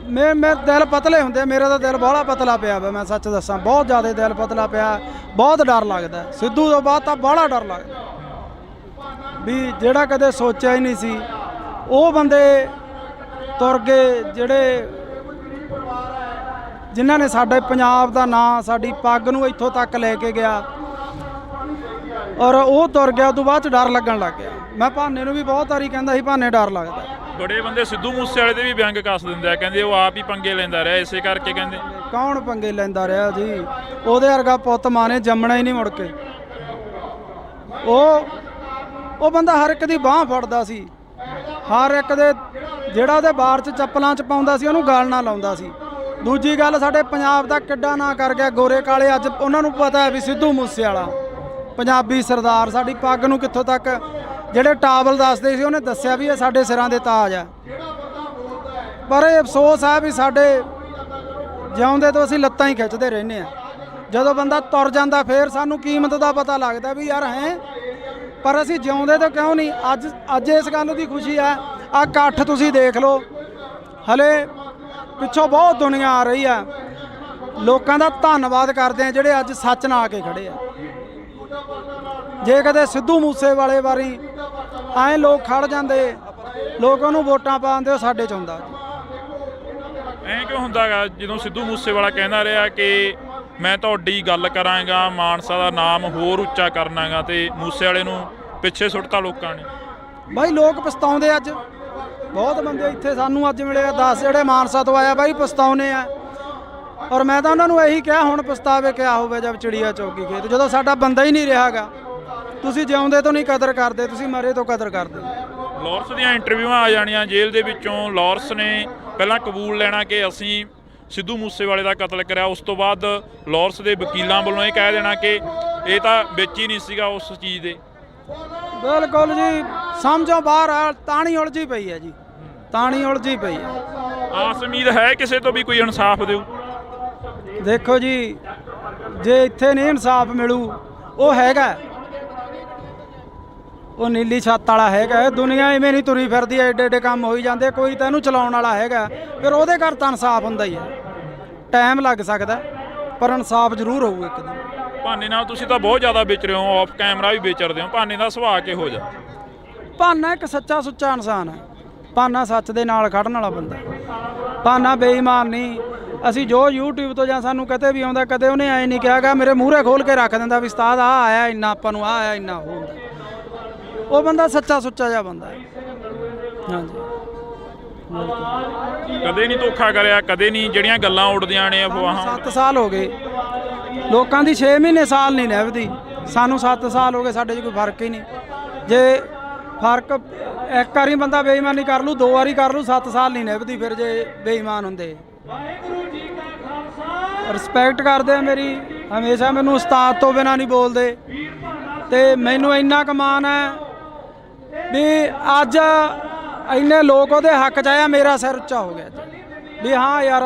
ਮੇਰੇ ਦਿਲ ਪਤਲੇ ਹੁੰਦੇ। ਮੇਰਾ ਤਾਂ ਦਿਲ ਬਾਹਲਾ ਪਤਲਾ ਪਿਆ ਵਾ, ਮੈਂ ਸੱਚ ਦੱਸਾਂ, ਬਹੁਤ ਜ਼ਿਆਦਾ ਦਿਲ ਪਤਲਾ ਪਿਆ। ਬਹੁਤ ਡਰ ਲੱਗਦਾ ਸਿੱਧੂ ਤੋਂ ਬਾਅਦ ਤਾਂ ਬਾਹਲਾ ਡਰ ਲੱਗਦਾ ਵੀ ਜਿਹੜਾ ਕਦੇ ਸੋਚਿਆ ਹੀ ਨਹੀਂ ਸੀ ਉਹ ਬੰਦੇ ਤੁਰ ਗਏ, ਜਿਹੜੇ ਜਿਨ੍ਹਾਂ ਨੇ ਸਾਡੇ ਪੰਜਾਬ ਦਾ ਨਾਂ, ਸਾਡੀ ਪੱਗ ਨੂੰ ਇੱਥੋਂ ਤੱਕ ਲੈ ਕੇ ਗਿਆ, ਔਰ ਉਹ ਤੁਰ ਗਿਆ। ਉਦੋਂ ਬਾਅਦ 'ਚ ਡਰ ਲੱਗਣ ਲੱਗ ਗਿਆ। ਮੈਂ ਭਾਨੇ ਨੂੰ ਵੀ ਬਹੁਤ ਵਾਰੀ ਕਹਿੰਦਾ ਸੀ ਭਾਨੇ ਡਰ ਲੱਗਦਾ। ਬੜੇ ਬੰਦੇ ਸਿੱਧੂ ਮੂਸੇਵਾਲੇ ਦੇ ਵੀ ਵਿਅੰਗ ਕੱਸ ਦਿੰਦੇ ਆ, ਕਹਿੰਦੇ ਉਹ ਆਪ ਹੀ ਪੰਗੇ ਲੈਂਦਾ ਰਿਹਾ, ਇਸੇ ਕਰਕੇ ਕਹਿੰਦੇ। ਕੌਣ ਪੰਗੇ ਲੈਂਦਾ ਰਿਹਾ ਜੀ? ਉਹਦੇ ਵਰਗਾ ਪੁੱਤ ਮਾਂ ਨੇ ਜੰਮਣਾ ਹੀ ਨਹੀਂ ਮੁੜ ਕੇ। ਉਹ ਬੰਦਾ ਹਰ ਇੱਕ ਦੀ ਬਾਂਹ ਫੜਦਾ ਸੀ, ਹਰ ਇੱਕ ਦੇ, ਜਿਹੜਾ ਉਹਦੇ ਬਾਰ 'ਚ ਚੱਪਲਾਂ 'ਚ ਪਾਉਂਦਾ ਸੀ ਉਹਨੂੰ ਗਾਲ ਨਾ ਲਾਉਂਦਾ ਸੀ। ਦੂਜੀ ਗੱਲ, ਸਾਡੇ ਪੰਜਾਬ ਦਾ ਕਿੱਡਾ ਨਾਂ ਕਰ ਗਿਆ ਗੋਰੇ ਕਾਲੇ। ਅੱਜ ਉਹਨਾਂ ਨੂੰ ਪਤਾ ਹੈ ਵੀ ਸਿੱਧੂ ਮੂਸੇਵਾਲਾ ਪੰਜਾਬੀ ਸਰਦਾਰ, ਸਾਡੀ ਪੱਗ ਨੂੰ ਕਿੱਥੋਂ ਤੱਕ, ਜਿਹੜੇ ਟਾਵਲ ਦੱਸਦੇ ਸੀ ਉਹਨੇ ਦੱਸਿਆ ਵੀ ਇਹ ਸਾਡੇ ਸਿਰਾਂ ਦੇ ਤਾਜ ਆ। ਪਰ ਇਹ ਅਫਸੋਸ ਹੈ ਵੀ ਸਾਡੇ ਜਿਉਂਦੇ ਤੋਂ ਅਸੀਂ ਲੱਤਾਂ ਹੀ ਖਿੱਚਦੇ ਰਹਿੰਦੇ ਆ। ਜਦੋਂ ਬੰਦਾ ਤੁਰ ਜਾਂਦਾ ਫਿਰ ਸਾਨੂੰ ਕੀਮਤ ਦਾ ਪਤਾ ਲੱਗਦਾ ਵੀ ਯਾਰ ਹੈ, ਪਰ ਅਸੀਂ ਜਿਉਂਦੇ ਤੋਂ ਕਿਉਂ ਨਹੀਂ। ਅੱਜ ਇਸ ਗੱਲ ਦੀ ਖੁਸ਼ੀ ਆ। ਆਹ ਇਕੱਠ ਤੁਸੀਂ ਦੇਖ ਲਓ, ਹਲੇ ਪਿੱਛੋਂ ਬਹੁਤ ਦੁਨੀਆ ਆ ਰਹੀ ਆ। ਲੋਕਾਂ ਦਾ ਧੰਨਵਾਦ ਕਰਦੇ ਆ ਜਿਹੜੇ ਅੱਜ ਸੱਚ ਨਾਲ ਆ ਕੇ ਖੜੇ ਆ। ਜੇ ਕਦੇ ਸਿੱਧੂ ਮੂਸੇਵਾਲੇ ਵਾਰੀ ਐਂ ਲੋਕ ਖੜ ਜਾਂਦੇ, ਲੋਕ ਉਹਨੂੰ ਵੋਟਾਂ ਪਾਉਂਦੇ, ਉਹ ਸਾਡੇ 'ਚ ਹੁੰਦਾ। ਐਂ ਕਿਉਂ ਹੁੰਦਾ ਗਾ ਜਦੋਂ ਸਿੱਧੂ ਮੂਸੇਵਾਲਾ ਕਹਿੰਦਾ ਰਿਹਾ ਕਿ ਮੈਂ ਤੁਹਾਡੀ ਗੱਲ ਕਰਾਂਗਾ, ਮਾਨਸਾ ਦਾ ਨਾਮ ਹੋਰ ਉੱਚਾ ਕਰਨਾਗਾ, ਤੇ ਮੂਸੇਵਾਲੇ ਨੂੰ ਪਿੱਛੇ ਸੁੱਟਤਾ ਲੋਕਾਂ ਨੇ? ਬਾਈ ਲੋਕ ਪਛਤਾਉਂਦੇ ਅੱਜ। ਬਹੁਤ ਬੰਦੇ ਇੱਥੇ ਸਾਨੂੰ ਅੱਜ ਮਿਲੇ 10 ਜਿਹੜੇ ਮਾਨਸਾ ਤੋਂ ਆਇਆ ਬਾਈ ਪਛਤਾਉਨੇ ਆ। ਔਰ ਮੈਂ ਤਾਂ ਉਹਨਾਂ ਨੂੰ ਇਹੀ ਕਿਹਾ ਹੁਣ ਪਛਤਾਵੇ ਕਿਆ ਹੋਵੇ ਜਦ ਚਿੜੀਆ ਚੌਕੀ ਖੇਤ, ਜਦੋਂ ਸਾਡਾ ਬੰਦਾ ਹੀ ਨਹੀਂ ਰਿਹਾਗਾ। ਤੁਸੀਂ ਜਿਉਂਦੇ ਤੋਂ ਨਹੀਂ ਕਦਰ ਕਰਦੇ, ਤੁਸੀਂ ਮਰੇ ਤੋਂ ਕਦਰ ਕਰਦੇ। ਲਾਰੈਂਸ ਦੀਆਂ ਇੰਟਰਵਿਊਆਂ ਆ ਜਾਣੀਆਂ ਜੇਲ੍ਹ ਦੇ ਵਿੱਚੋਂ। ਲਾਰੈਂਸ ਨੇ ਪਹਿਲਾਂ ਕਬੂਲ ਲੈਣਾ ਕਿ ਅਸੀਂ ਸਿੱਧੂ ਮੂਸੇਵਾਲੇ ਦਾ ਕਤਲ ਕਰਿਆ, ਉਸ ਤੋਂ ਬਾਅਦ ਲਾਰੈਂਸ ਦੇ ਵਕੀਲਾਂ ਵੱਲੋਂ ਇਹ ਕਹਿ ਦੇਣਾ ਕਿ ਇਹ ਤਾਂ ਵਿੱਚ ਹੀ ਨਹੀਂ ਸੀਗਾ ਉਸ ਚੀਜ਼ ਦੇ। ਬਿਲਕੁਲ ਜੀ, ਸਮਝੋ ਬਾਹਰ ਆ, ਤਾਣੀ ਉਲਝੀ ਪਈ ਹੈ ਜੀ, ਤਾਣੀ ਉਲਝੀ ਪਈ ਹੈ। ਆਸ ਉਮੀਦ ਹੈ ਕਿਸੇ ਤੋਂ ਵੀ ਕੋਈ ਇਨਸਾਫ ਦਿਓ? ਦੇਖੋ ਜੀ, ਜੇ ਇੱਥੇ ਨਹੀਂ ਇਨਸਾਫ ਮਿਲੂ, ਉਹ ਹੈਗਾ, ਉਹ ਨੀਲੀ ਛੱਤ ਵਾਲਾ ਹੈਗਾ। ਦੁਨੀਆ ਇਵੇਂ ਨਹੀਂ ਤੁਰੀ ਫਿਰਦੀ, ਐਡੇ ਐਡੇ ਕੰਮ ਹੋਈ ਜਾਂਦੇ, ਕੋਈ ਤਾਂ ਇਹਨੂੰ ਚਲਾਉਣ ਵਾਲਾ ਹੈਗਾ, ਫਿਰ ਉਹਦੇ ਘਰ ਤਾਂ ਇਨਸਾਫ ਹੁੰਦਾ ਹੀ ਹੈ। ਟਾਈਮ ਲੱਗ ਸਕਦਾ ਪਰ ਇਨਸਾਫ ਜ਼ਰੂਰ ਹੋਊ ਇੱਕ ਦਿਨ। ਭਾਨੇ ਨਾਲ ਤੁਸੀਂ ਤਾਂ ਬਹੁਤ ਜ਼ਿਆਦਾ ਵਿਚਰੇ ਹੋ, ਆਫ ਕੈਮਰਾ ਵੀ ਵਿਚਰਦੇ ਹੋ। ਭਾਨੇ ਦਾ ਸੁਭਾਅ ਕਿਹੋ ਜਿਹਾ? ਭਾਨਾ ਇੱਕ ਸੱਚਾ ਸੁੱਚਾ ਇਨਸਾਨ ਹੈ। ਭਾਨਾ ਸੱਚ ਦੇ ਨਾਲ ਖੜਨ ਵਾਲਾ ਬੰਦਾ। ਭਾਨਾ ਬੇਈਮਾਨ ਨਹੀਂ। ਅਸੀਂ ਜੋ YouTube ਤੋਂ ਜਾਂ ਸਾਨੂੰ ਕਿਤੇ ਵੀ ਆਉਂਦਾ, ਕਦੇ ਉਹਨੇ ਐ ਨਹੀਂ ਕਿਹਾਗਾ ਮੇਰੇ ਮੂਹਰੇ ਖੋਲ ਕੇ ਰੱਖ ਦਿੰਦਾ ਵੀ ਉਸਤਾਦ ਆ ਆਇਆ ਇੰਨਾ, ਆਪਾਂ ਨੂੰ ਆ ਆਇਆ ਇੰਨਾ ਹੁੰਦਾ। ਉਹ ਬੰਦਾ ਸੱਚਾ ਸੁੱਚਾ ਜਿਹਾ ਬੰਦਾ ਹੈ। ਹਾਂਜੀ, ਕਦੇ ਨਹੀਂ ਧੋਖਾ ਕਰਿਆ, ਕਦੇ ਨਹੀਂ ਜਿਹੜੀਆਂ ਗੱਲਾਂ ਉੱਡਦੀਆਂ ਨੇ ਅਫਵਾਹਾਂ। 7 ਸਾਲ ਹੋ ਗਏ, ਲੋਕਾਂ ਦੀ 6 ਮਹੀਨੇ ਸਾਲ ਨਹੀਂ ਨਿਭਦੀ, ਸਾਨੂੰ 7 ਸਾਲ ਹੋ ਗਏ, ਸਾਡੇ 'ਚ ਕੋਈ ਫਰਕ ਹੀ ਨਹੀਂ। ਜੇ ਫਰਕ ਇੱਕ ਵਾਰੀ ਬੰਦਾ ਬੇਈਮਾਨੀ ਕਰ ਲੂ, 2 ਵਾਰੀ ਕਰ ਲੂ, 7 ਸਾਲ ਨਹੀਂ ਨਿਭਦੀ ਫਿਰ ਜੇ ਬੇਈਮਾਨ ਹੁੰਦੇ। ਰਿਸਪੈਕਟ ਕਰਦੇ ਆ ਮੇਰੀ, ਹਮੇਸ਼ਾ ਮੈਨੂੰ ਉਸਤਾਦ ਤੋਂ ਬਿਨਾਂ ਨਹੀਂ ਬੋਲਦੇ। ਤੇ ਮੈਨੂੰ ਇੰਨਾ ਕੁ ਮਾਣ ਹੈ ਵੀ ਅੱਜ ਇੰਨੇ ਲੋਕ ਉਹਦੇ ਹੱਕ 'ਚ ਆਇਆ, ਮੇਰਾ ਸਿਰ ਉੱਚਾ ਹੋ ਗਿਆ ਵੀ ਹਾਂ ਯਾਰ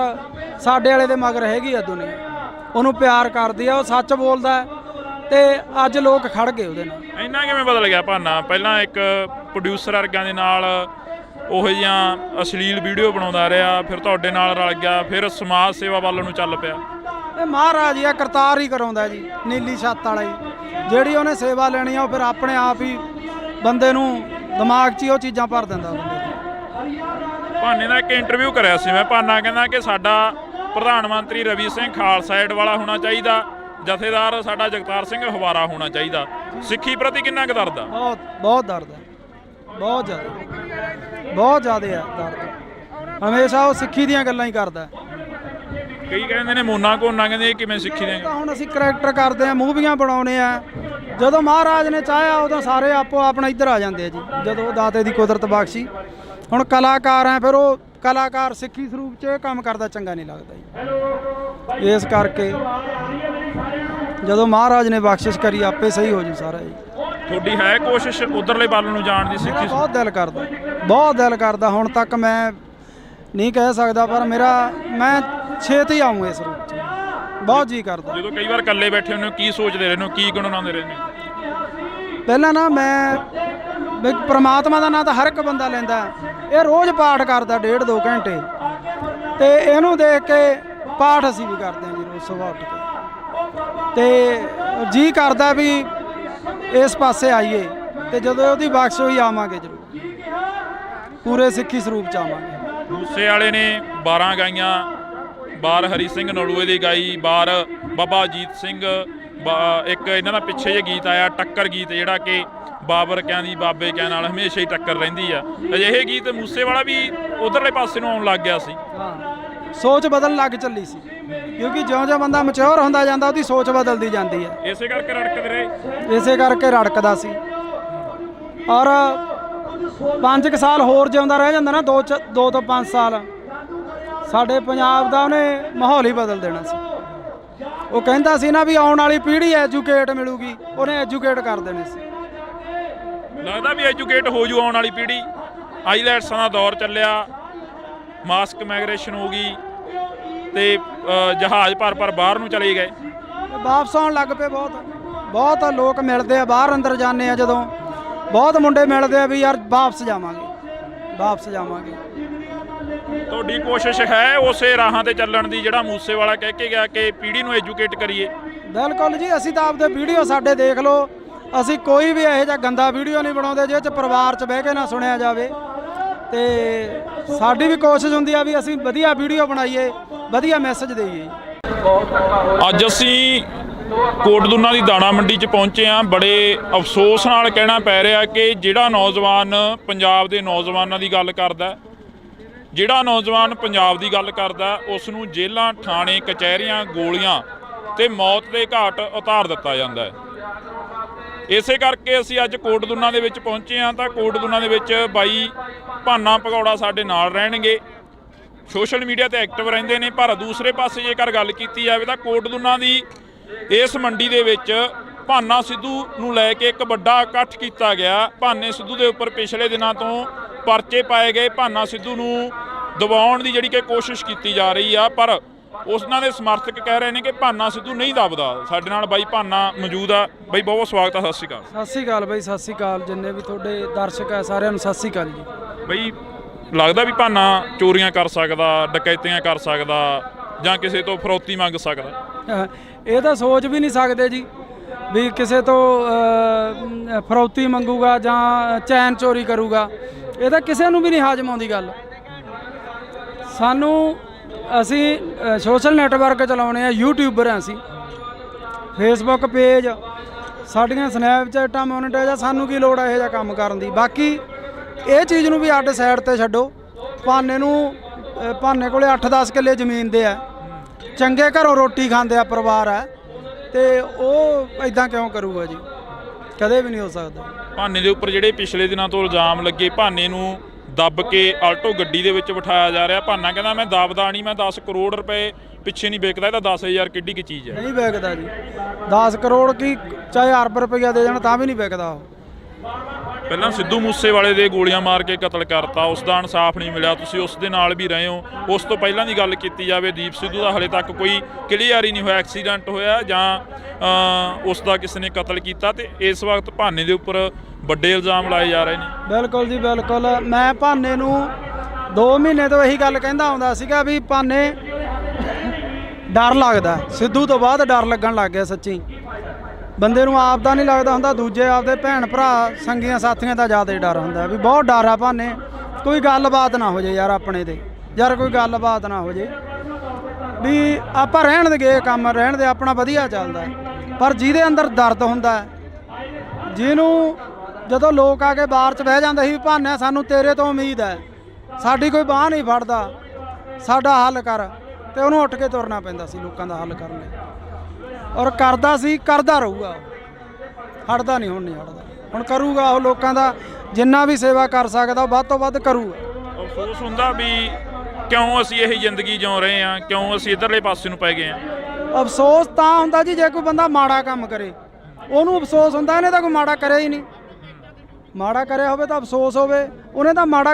ਸਾਡੇ ਵਾਲੇ ਦੇ ਮਗਰ ਹੈਗੀ ਆ ਦੁਨੀਆ, ਉਹਨੂੰ ਪਿਆਰ ਕਰਦੀ ਆ, ਉਹ ਸੱਚ ਬੋਲਦਾ ਤੇ ਅੱਜ ਲੋਕ ਖੜ ਗਏ ਉਹਦੇ ਨਾਲ। ਇੰਨਾ ਕਿਵੇਂ ਬਦਲ ਗਿਆ ਭਾਨਾ? ਪਹਿਲਾਂ ਇੱਕ ਪ੍ਰੋਡਿਊਸਰ ਵਰਗਿਆਂ ਦੇ ਨਾਲ ਉਹੋ ਜਿਹੀਆਂ ਅਸ਼ਲੀਲ ਵੀਡੀਓ ਬਣਾਉਂਦਾ ਰਿਹਾ, ਫਿਰ ਤੁਹਾਡੇ ਨਾਲ ਰਲ ਗਿਆ, ਫਿਰ ਸਮਾਜ ਸੇਵਾ ਵੱਲ ਨੂੰ ਚੱਲ ਪਿਆ। ਇਹ ਮਹਾਰਾਜ ਹੀ ਆ, ਕਰਤਾਰ ਹੀ ਕਰਾਉਂਦਾ ਜੀ, ਨੀਲੀ ਛੱਤ ਵਾਲਾ ਹੀ। ਜਿਹੜੀ ਉਹਨੇ ਸੇਵਾ ਲੈਣੀ ਆ ਉਹ ਫਿਰ ਆਪਣੇ ਆਪ ਹੀ ਬੰਦੇ ਨੂੰ ਦਿਮਾਗ 'ਚ ਹੀ ਉਹ ਚੀਜ਼ਾਂ ਭਰ ਦਿੰਦਾ ਬੰਦੇ ਨੂੰ। ਭਾਨੇ ਦਾ ਇੱਕ ਇੰਟਰਵਿਊ ਕਰਿਆ ਸੀ ਮੈਂ, ਭਾਨਾ ਕਹਿੰਦਾ ਕਿ ਸਾਡਾ ਪ੍ਰਧਾਨ ਮੰਤਰੀ ਰਵੀ ਸਿੰਘ ਖਾਲਸਾ ਏਡ ਵਾਲਾ ਹੋਣਾ ਚਾਹੀਦਾ, ਜਥੇਦਾਰ ਸਾਡਾ ਜਗਤਾਰ ਸਿੰਘ ਹਵਾਰਾ ਹੋਣਾ ਚਾਹੀਦਾ। ਸਿੱਖੀ ਪ੍ਰਤੀ ਕਿੰਨਾ ਕੁ ਦਰਦ ਆ? ਬਹੁਤ ਦਰਦ ਹੈ, ਬਹੁਤ ਜ਼ਿਆਦਾ, ਬਹੁਤ ਜ਼ਿਆਦਾ ਆ ਦਰਦ। ਹਮੇਸ਼ਾ ਉਹ ਸਿੱਖੀ ਦੀਆਂ ਗੱਲਾਂ ਹੀ ਕਰਦਾ। ਕਈ ਕਹਿੰਦੇ ਨੇ ਮੋਨਾ ਕੋਨਾ, ਕਹਿੰਦੇ ਇਹ ਕਿਵੇਂ ਸਿੱਖੀ ਦੇ? ਤਾਂ ਹੁਣ ਅਸੀਂ ਕਰੈਕਟਰ ਕਰਦੇ ਆ, ਮੂਵੀਆਂ ਬਣਾਉਣੇ ਆ, ਜਦੋਂ ਮਹਾਰਾਜ ਨੇ ਚਾਹਿਆ ਉਦੋਂ ਸਾਰੇ ਆਪੋ ਆਪਣਾ ਇੱਧਰ ਆ ਜਾਂਦੇ ਆ ਜੀ, ਜਦੋਂ ਦਾਤੇ ਦੀ ਕੁਦਰਤ ਬਖਸ਼ੀ। ਹੁਣ ਕਲਾਕਾਰ ਆ, ਫਿਰ ਉਹ ਕਲਾਕਾਰ ਸਿੱਖੀ ਸਰੂਪ 'ਚ ਇਹ ਕੰਮ ਕਰਦਾ ਚੰਗਾ ਨਹੀਂ ਲੱਗਦਾ ਜੀ। ਇਸ ਕਰਕੇ ਜਦੋਂ ਮਹਾਰਾਜ ਨੇ ਬਖਸ਼ਿਸ਼ ਕਰੀ ਆਪੇ ਸਹੀ ਹੋ ਜੂ ਸਾਰਾ ਜੀ। ਤੁਹਾਡੀ ਹੈ ਕੋਸ਼ਿਸ਼ ਉਧਰਲੇ ਵੱਲ ਨੂੰ ਜਾਣ ਦੀ? ਮੇਰਾ ਸਿੱਖੀ ਬਹੁਤ ਦਿਲ ਕਰਦਾ, ਬਹੁਤ ਦਿਲ ਕਰਦਾ। ਹੁਣ ਤੱਕ ਮੈਂ ਨਹੀਂ ਕਹਿ ਸਕਦਾ, ਪਰ ਮੈਂ ਛੇਤੀ ਆਊਂ ਇਸ ਰੂਪ 'ਚ, ਬਹੁਤ ਜੀ ਕਰਦਾ। ਜਦੋਂ ਕਈ ਵਾਰ ਇਕੱਲੇ ਬੈਠੇ ਹੁੰਦੇ ਹੋ, ਕੀ ਸੋਚਦੇ ਰਹਿੰਦੇ ਹੋ, ਕੀ ਗੁਣਗੁਣਾਉਂਦੇ ਰਹਿੰਦੇ ਹੋ? ਪਹਿਲਾਂ ਨਾ ਮੈਂ ਪ੍ਰਮਾਤਮਾ ਦਾ ਨਾਂ ਤਾਂ ਹਰ ਇੱਕ ਬੰਦਾ ਲੈਂਦਾ। ਇਹ ਰੋਜ਼ ਪਾਠ ਕਰਦਾ 1.5-2 ਘੰਟੇ, ਤੇ ਇਹਨੂੰ ਦੇਖ ਕੇ ਪਾਠ ਅਸੀਂ ਵੀ ਕਰਦੇ ਹਾਂ ਜੀ ਰੋਜ਼ ਸੁਬਾਹ ਉੱਠ ਕੇ। ਤੇ ਜੀ ਕਰਦਾ ਵੀ ਇਸ ਪਾਸੇ ਆਈਏ, ਤੇ ਜਦੋਂ ਉਹਦੀ ਬਖਸ਼ ਹੋਈ ਆਵਾਂਗੇ ਜ਼ਰੂਰ, ਪੂਰੇ ਸਿੱਖੀ ਸਰੂਪ 'ਚ ਆਵਾਂਗੇ। ਮੂਸੇ ਵਾਲੇ ਨੇ 12 ਗਾਈਆਂ, ਬਾਰ ਹਰੀ ਸਿੰਘ ਨਲੂਏ ਦੀ ਗਾਈ, ਬਾਰ ਬਾਬਾ ਅਜੀਤ ਸਿੰਘ, ਇੱਕ ਇਹਨਾਂ ਦਾ ਪਿੱਛੇ ਜੇ ਗੀਤ ਆਇਆ ਟੱਕਰ ਗੀਤ, ਜਿਹੜਾ ਕਿ ਬਾਬਰ ਕਿਆਂ ਦੀ ਬਾਬੇ ਕਿਆਂ ਨਾਲ ਹਮੇਸ਼ਾ ਹੀ ਟੱਕਰ ਰਹਿੰਦੀ ਆ। ਅਜਿਹੇ ਗੀਤ ਮੂਸੇ ਵਾਲਾ ਵੀ ਉਧਰਲੇ ਪਾਸੇ ਨੂੰ ਆਉਣ ਲੱਗ ਗਿਆ ਸੀ। ਹਾਂ, ਸੋਚ ਬਦਲਣ ਲੱਗ ਚੱਲੀ ਸੀ, ਕਿਉਂਕਿ ਜਿਉਂ-ਜਿਉਂ ਬੰਦਾ ਮੈਚੁਰ ਹੁੰਦਾ ਜਾਂਦਾ ਉਹਦੀ ਸੋਚ ਬਦਲਦੀ ਜਾਂਦੀ ਹੈ। ਇਸੇ ਕਰਕੇ ਰੜਕਦੇ ਰਹੇ, ਇਸੇ ਕਰਕੇ ਰੜਕਦਾ ਸੀ। ਔਰ 5 ਸਾਲ ਹੋਰ ਜਿਉਂਦਾ ਰਹਿ ਜਾਂਦਾ ਨਾ, 2 ਤੋਂ 5 ਸਾਲ, ਸਾਡੇ ਪੰਜਾਬ ਦਾ ਉਹਨੇ ਮਾਹੌਲ ਹੀ ਬਦਲ ਦੇਣਾ ਸੀ। ਉਹ ਕਹਿੰਦਾ ਸੀ ਨਾ ਵੀ ਆਉਣ ਵਾਲੀ ਪੀੜ੍ਹੀ ਐਜੂਕੇਟ ਮਿਲੂਗੀ, ਉਹਨੇ ਐਜੂਕੇਟ ਕਰ ਦੇਣੀ ਸੀ। ਲੱਗਦਾ ਵੀ ਐਜੂਕੇਟ ਹੋ ਜੂ ਆਉਣ ਵਾਲੀ ਪੀੜ੍ਹੀ। ਆਈਲੈਟਸਾਂ ਦਾ ਦੌਰ ਚੱਲਿਆ, ਮਾਸਕ ਮਾਈਗ੍ਰੇਸ਼ਨ ਹੋ ਗਈ, ਤੇ ਜਹਾਜ਼ ਭਰ ਬਾਹਰ ਨੂੰ ਚਲੇ ਗਏ, ਵਾਪਸ ਆਉਣ ਲੱਗ ਪਏ। ਬਹੁਤ ਲੋਕ ਮਿਲਦੇ ਆ, ਬਾਹਰ ਅੰਦਰ ਜਾਂਦੇ ਆ ਜਦੋਂ, ਬਹੁਤ ਮੁੰਡੇ ਮਿਲਦੇ ਆ ਵੀ ਯਾਰ ਵਾਪਸ ਜਾਵਾਂਗੇ। ਤੁਹਾਡੀ ਕੋਸ਼ਿਸ਼ ਹੈ ਉਸੇ ਰਾਹਾਂ ਤੇ ਚੱਲਣ ਦੀ ਜਿਹੜਾ ਮੂਸੇ ਵਾਲਾ ਕਹਿ ਕੇ ਗਿਆ ਕਿ ਪੀੜ੍ਹੀ ਨੂੰ ਐਜੂਕੇਟ ਕਰੀਏ? ਬਿਲਕੁਲ ਜੀ, ਅਸੀਂ ਤਾਂ ਆਪਦੇ ਵੀਡੀਓ ਸਾਡੇ ਦੇਖ ਲਓ, ਅਸੀਂ ਕੋਈ ਵੀ ਇਹੋ ਜਿਹਾ ਗੰਦਾ ਵੀਡੀਓ ਨਹੀਂ ਬਣਾਉਂਦੇ ਜਿਹਦੇ 'ਚ ਪਰਿਵਾਰ 'ਚ ਬਹਿ ਕੇ ਨਾ ਸੁਣਿਆ ਜਾਵੇ। ਤੇ ਸਾਡੀ ਵੀ ਕੋਸ਼ਿਸ਼ ਹੁੰਦੀ ਆ ਵੀ ਅਸੀਂ ਵਧੀਆ ਵੀਡੀਓ ਬਣਾਈਏ, ਵਧੀਆ ਮੈਸੇਜ ਦੇਈਏ। ਅੱਜ ਅਸੀਂ ਕੋਟਦੁਨਾ ਦੀ ਦਾਣਾ ਮੰਡੀ 'ਚ ਪਹੁੰਚੇ ਹਾਂ। ਬੜੇ ਅਫਸੋਸ ਨਾਲ ਕਹਿਣਾ ਪੈ ਰਿਹਾ ਕਿ ਜਿਹੜਾ ਨੌਜਵਾਨ ਪੰਜਾਬ ਦੇ ਨੌਜਵਾਨਾਂ ਦੀ ਗੱਲ ਕਰਦਾ, ਜਿਹੜਾ ਨੌਜਵਾਨ ਪੰਜਾਬ ਦੀ ਗੱਲ ਕਰਦਾ, ਉਸ ਨੂੰ ਜੇਲ੍ਹਾਂ, ਥਾਣੇ, ਕਚਹਿਰੀਆਂ, ਗੋਲੀਆਂ ਤੇ ਮੌਤ ਦੇ ਘਾਟ ਉਤਾਰ ਦਿੱਤਾ ਜਾਂਦਾ ਹੈ। ਇਸੇ ਕਰਕੇ ਅਸੀਂ ਅੱਜ ਕੋਟਦੁਨਾ ਦੇ ਵਿੱਚ ਪਹੁੰਚੇ ਹਾਂ। ਤਾਂ ਕੋਟਦੁਨਾ ਦੇ ਵਿੱਚ ਬਾਈ ਭਾਨਾ ਭਗੌੜਾ ਸਾਡੇ ਨਾਲ ਰਹਿਣਗੇ, ਸੋਸ਼ਲ ਮੀਡੀਆ ਤੇ ਐਕਟਿਵ ਰਹਿੰਦੇ ਨੇ। ਪਰ ਦੂਸਰੇ ਪਾਸੇ ਜੇਕਰ ਗੱਲ ਕੀਤੀ ਜਾਵੇ ਤਾਂ ਕੋਟਦੁਨਾ ਦੀ ਇਸ ਮੰਡੀ ਦੇ ਵਿੱਚ ਭਾਨਾ ਸਿੱਧੂ ਨੂੰ ਲੈ ਕੇ ਇੱਕ ਵੱਡਾ ਇਕੱਠ ਕੀਤਾ ਗਿਆ। ਭਾਨੇ ਸਿੱਧੂ ਦੇ ਉੱਪਰ ਪਿਛਲੇ ਦਿਨਾਂ ਤੋਂ ਪਰਚੇ ਪਾਏ ਗਏ। ਭਾਨਾ ਸਿੱਧੂ ਨੂੰ ਦਬਾਉਣ ਦੀ ਜਿਹੜੀ ਕਿ ਕੋਸ਼ਿਸ਼ ਕੀਤੀ ਜਾ ਰਹੀ ਆ, ਪਰ ਉਹਨਾਂ ਦੇ ਸਮਰਥਕ ਕਹਿ ਰਹੇ ਨੇ ਕਿ ਭਾਨਾ ਸਿੱਧੂ ਨਹੀਂ ਦਬਦਾ। ਸਾਡੇ ਨਾਲ ਬਾਈ ਭਾਨਾ ਮੌਜੂਦ ਆ। ਬਾਈ ਬਹੁਤ ਸਵਾਗਤ ਆ, ਸਤਿ ਸ਼੍ਰੀ ਅਕਾਲ। ਸਤਿ ਸ਼੍ਰੀ ਅਕਾਲ ਬਾਈ, ਸਤਿ ਸ਼੍ਰੀ ਅਕਾਲ ਜਿੰਨੇ ਵੀ ਤੁਹਾਡੇ ਦਰਸ਼ਕ ਹੈ ਸਾਰਿਆਂ ਨੂੰ ਸਤਿ ਸ਼੍ਰੀ ਅਕਾਲ ਜੀ। ਬਾਈ ਲੱਗਦਾ ਵੀ ਭਾਨਾ ਚੋਰੀਆਂ ਕਰ ਸਕਦਾ, ਡਕੈਤੀਆਂ ਕਰ ਸਕਦਾ ਜਾਂ ਕਿਸੇ ਤੋਂ ਫਰੌਤੀ ਮੰਗ ਸਕਦਾ? ਇਹ ਤਾਂ ਸੋਚ ਵੀ ਨਹੀਂ ਸਕਦੇ ਜੀ ਵੀ ਕਿਸੇ ਤੋਂ ਫਰੌਤੀ ਮੰਗੂਗਾ ਜਾਂ ਚੈਨ ਚੋਰੀ ਕਰੂਗਾ। ਇਹ ਤਾਂ ਕਿਸੇ ਨੂੰ ਵੀ ਨਹੀਂ ਹਾਜ਼ਮ ਆਉਂਦੀ ਗੱਲ। ਸਾਨੂੰ ਅਸੀਂ ਸੋਸ਼ਲ ਨੈਟਵਰਕ ਚਲਾਉਣੇ ਆ, ਯੂਟਿਊਬਰ ਹਾਂ ਅਸੀਂ, ਫੇਸਬੁੱਕ ਪੇਜ, ਸਾਡੀਆਂ ਸਨੈਪਚੈਟਾਂ ਮੋਨੀਟਾਈਜ਼ ਆ। ਸਾਨੂੰ ਕੀ ਲੋੜ ਹੈ ਇਹੋ ਜਿਹਾ ਕੰਮ ਕਰਨ ਦੀ? ਬਾਕੀ ਇਹ ਚੀਜ਼ ਨੂੰ ਵੀ ਅੱਡ ਸਾਈਡ ਤੇ ਛੱਡੋ। ਭਾਨੇ ਕੋਲੇ 8-10 ਕਿੱਲੇ ਜ਼ਮੀਨ ਦੇ ਆ, ਚੰਗੇ ਘਰੋਂ ਰੋਟੀ ਖਾਂਦੇ ਆ ਪਰਿਵਾਰ ਹੈ, ਤੇ ਉਹ ਇਦਾਂ ਕਿਉਂ ਕਰੂਗਾ ਜੀ? ਕਦੇ ਵੀ ਨਹੀਂ ਹੋ ਸਕਦਾ। ਭਾਨੇ ਦੇ ਉੱਪਰ ਜਿਹੜੇ ਪਿਛਲੇ ਦਿਨਾਂ ਤੋਂ ਇਲਜ਼ਾਮ ਲੱਗੇ, ਭਾਨੇ ਨੂੰ ਦੱਬ ਕੇ ਆਲਟੋ ਗੱਡੀ ਦੇ ਵਿੱਚ ਬਿਠਾਇਆ ਜਾ ਰਿਹਾ। ਭਾਨਾ ਕਹਿੰਦਾ ਮੈਂ ਦੱਬਦਾ ਨਹੀਂ, ਮੈਂ 10 ਕਰੋੜ ਰੁਪਏ ਪਿੱਛੇ ਨਹੀਂ ਵਿਕਦਾ। ਇਹ ਤਾਂ 10,000 ਕਿੱਡੀ ਕੀ ਚੀਜ਼ ਹੈ? ਨਹੀਂ ਵਿਕਦਾ ਜੀ। 10 ਕਰੋੜ ਕੀ ਚਾਹੇ ਅਰਬ ਰੁਪਈਆ ਦੇ ਜਾਣ ਤਾਂ ਵੀ ਨਹੀਂ ਵਿਕਦਾ ਉਹ। ਪਹਿਲਾਂ ਸਿੱਧੂ ਮੂਸੇਵਾਲੇ ਦੇ ਗੋਲੀਆਂ ਮਾਰ ਕੇ ਕਤਲ ਕਰਤਾ, ਉਸ ਦਾ ਇਨਸਾਫ ਨਹੀਂ ਮਿਲਿਆ। ਤੁਸੀਂ ਉਸ ਦੇ ਨਾਲ ਵੀ ਰਹੇ ਹੋ। ਉਸ ਤੋਂ ਪਹਿਲਾਂ ਦੀ ਗੱਲ ਕੀਤੀ ਜਾਵੇ, ਦੀਪ ਸਿੱਧੂ ਦਾ ਹਲੇ ਤੱਕ ਕੋਈ ਕਲੀਅਰ ਹੀ ਨਹੀਂ ਹੋਇਆ, ਐਕਸੀਡੈਂਟ ਹੋਇਆ ਜਾਂ ਉਸ ਦਾ ਕਿਸੇ ਨੇ ਕਤਲ ਕੀਤਾ, ਤੇ ਇਸ ਵਕਤ ਭਾਨੇ ਦੇ ਉੱਪਰ ਵੱਡੇ ਇਲਜ਼ਾਮ ਲਾਏ ਜਾ ਰਹੇ ਨੇ। ਬਿਲਕੁਲ ਜੀ ਬਿਲਕੁਲ। ਮੈਂ ਭਾਨੇ ਨੂੰ 2 ਮਹੀਨੇ ਤੋਂ ਇਹੀ ਗੱਲ ਕਹਿੰਦਾ ਆਉਂਦਾ ਸੀਗਾ ਵੀ ਭਾਨੇ ਡਰ ਲੱਗਦਾ। ਸਿੱਧੂ ਤੋਂ ਬਾਅਦ ਡਰ ਲੱਗਣ ਲੱਗ ਗਿਆ ਸੱਚੀ। ਬੰਦੇ ਨੂੰ ਆਪ ਦਾ ਨਹੀਂ ਲੱਗਦਾ ਹੁੰਦਾ, ਦੂਜੇ ਆਪਦੇ ਭੈਣ ਭਰਾ ਸੰਗੀਆਂ ਸਾਥੀਆਂ ਦਾ ਜ਼ਿਆਦਾ ਡਰ ਹੁੰਦਾ ਵੀ ਬਹੁਤ ਡਰ ਆ ਭਾਨੇ। ਕੋਈ ਗੱਲਬਾਤ ਨਾ ਹੋ ਜੇ ਯਾਰ ਆਪਣੇ ਤੇ, ਯਾਰ ਕੋਈ ਗੱਲਬਾਤ ਨਾ ਹੋ ਜੇ ਵੀ ਆਪਾਂ ਰਹਿਣ ਦੇ ਗਏ ਕੰਮ, ਰਹਿਣ ਦੇ ਆਪਣਾ ਵਧੀਆ ਚੱਲਦਾ। ਪਰ ਜਿਹਦੇ ਅੰਦਰ ਦਰਦ ਹੁੰਦਾ, ਜਿਹਨੂੰ ਜਦੋਂ ਲੋਕ ਆ ਕੇ ਬਾਹਰ 'ਚ ਬਹਿ ਜਾਂਦੇ ਸੀ ਵੀ ਭਾਨੇ ਸਾਨੂੰ ਤੇਰੇ ਤੋਂ ਉਮੀਦ ਹੈ, ਸਾਡੀ ਕੋਈ ਬਾਂਹ ਨਹੀਂ ਫੜਦਾ, ਸਾਡਾ ਹੱਲ ਕਰ, ਤੇ ਉਹਨੂੰ ਉੱਠ ਕੇ ਤੁਰਨਾ ਪੈਂਦਾ ਸੀ ਲੋਕਾਂ ਦਾ ਹੱਲ ਕਰਨ ਲਈ। ਔਰ ਕਰਦਾ ਸੀ, ਕਰਦਾ ਰਹੂਗਾ, ਹਟਦਾ ਨਹੀਂ, ਹੁਣ ਨਹੀਂ ਹਟਦਾ। ਹੁਣ ਕਰੂਗਾ ਉਹ ਲੋਕਾਂ ਦਾ ਜਿੰਨਾ ਵੀ ਸੇਵਾ ਕਰ ਸਕਦਾ ਵੱਧ ਤੋਂ ਵੱਧ ਕਰੂਗਾ। ਅਫਸੋਸ ਹੁੰਦਾ ਵੀ ਕਿਉਂ ਅਸੀਂ ਇਹ ਜ਼ਿੰਦਗੀ ਜਿਉ ਰਹੇ ਹਾਂ, ਕਿਉਂ ਅਸੀਂ ਇੱਧਰਲੇ ਪਾਸੇ ਨੂੰ ਪੈ ਗਏ ਹਾਂ। ਅਫਸੋਸ ਤਾਂ ਹੁੰਦਾ ਜੀ ਜੇ ਕੋਈ ਬੰਦਾ ਮਾੜਾ ਕੰਮ ਕਰੇ, ਉਹਨੂੰ ਅਫਸੋਸ ਹੁੰਦਾ। ਇਹਨੇ ਤਾਂ ਕੋਈ ਮਾੜਾ ਕਰਿਆ ਹੀ ਨਹੀਂ। ਮਾੜਾ ਕਰਿਆ ਹੋਵੇ ਤਾਂ ਅਫਸੋਸ ਹੋਵੇ, ਉਹਨੇ ਤਾਂ ਮਾੜਾ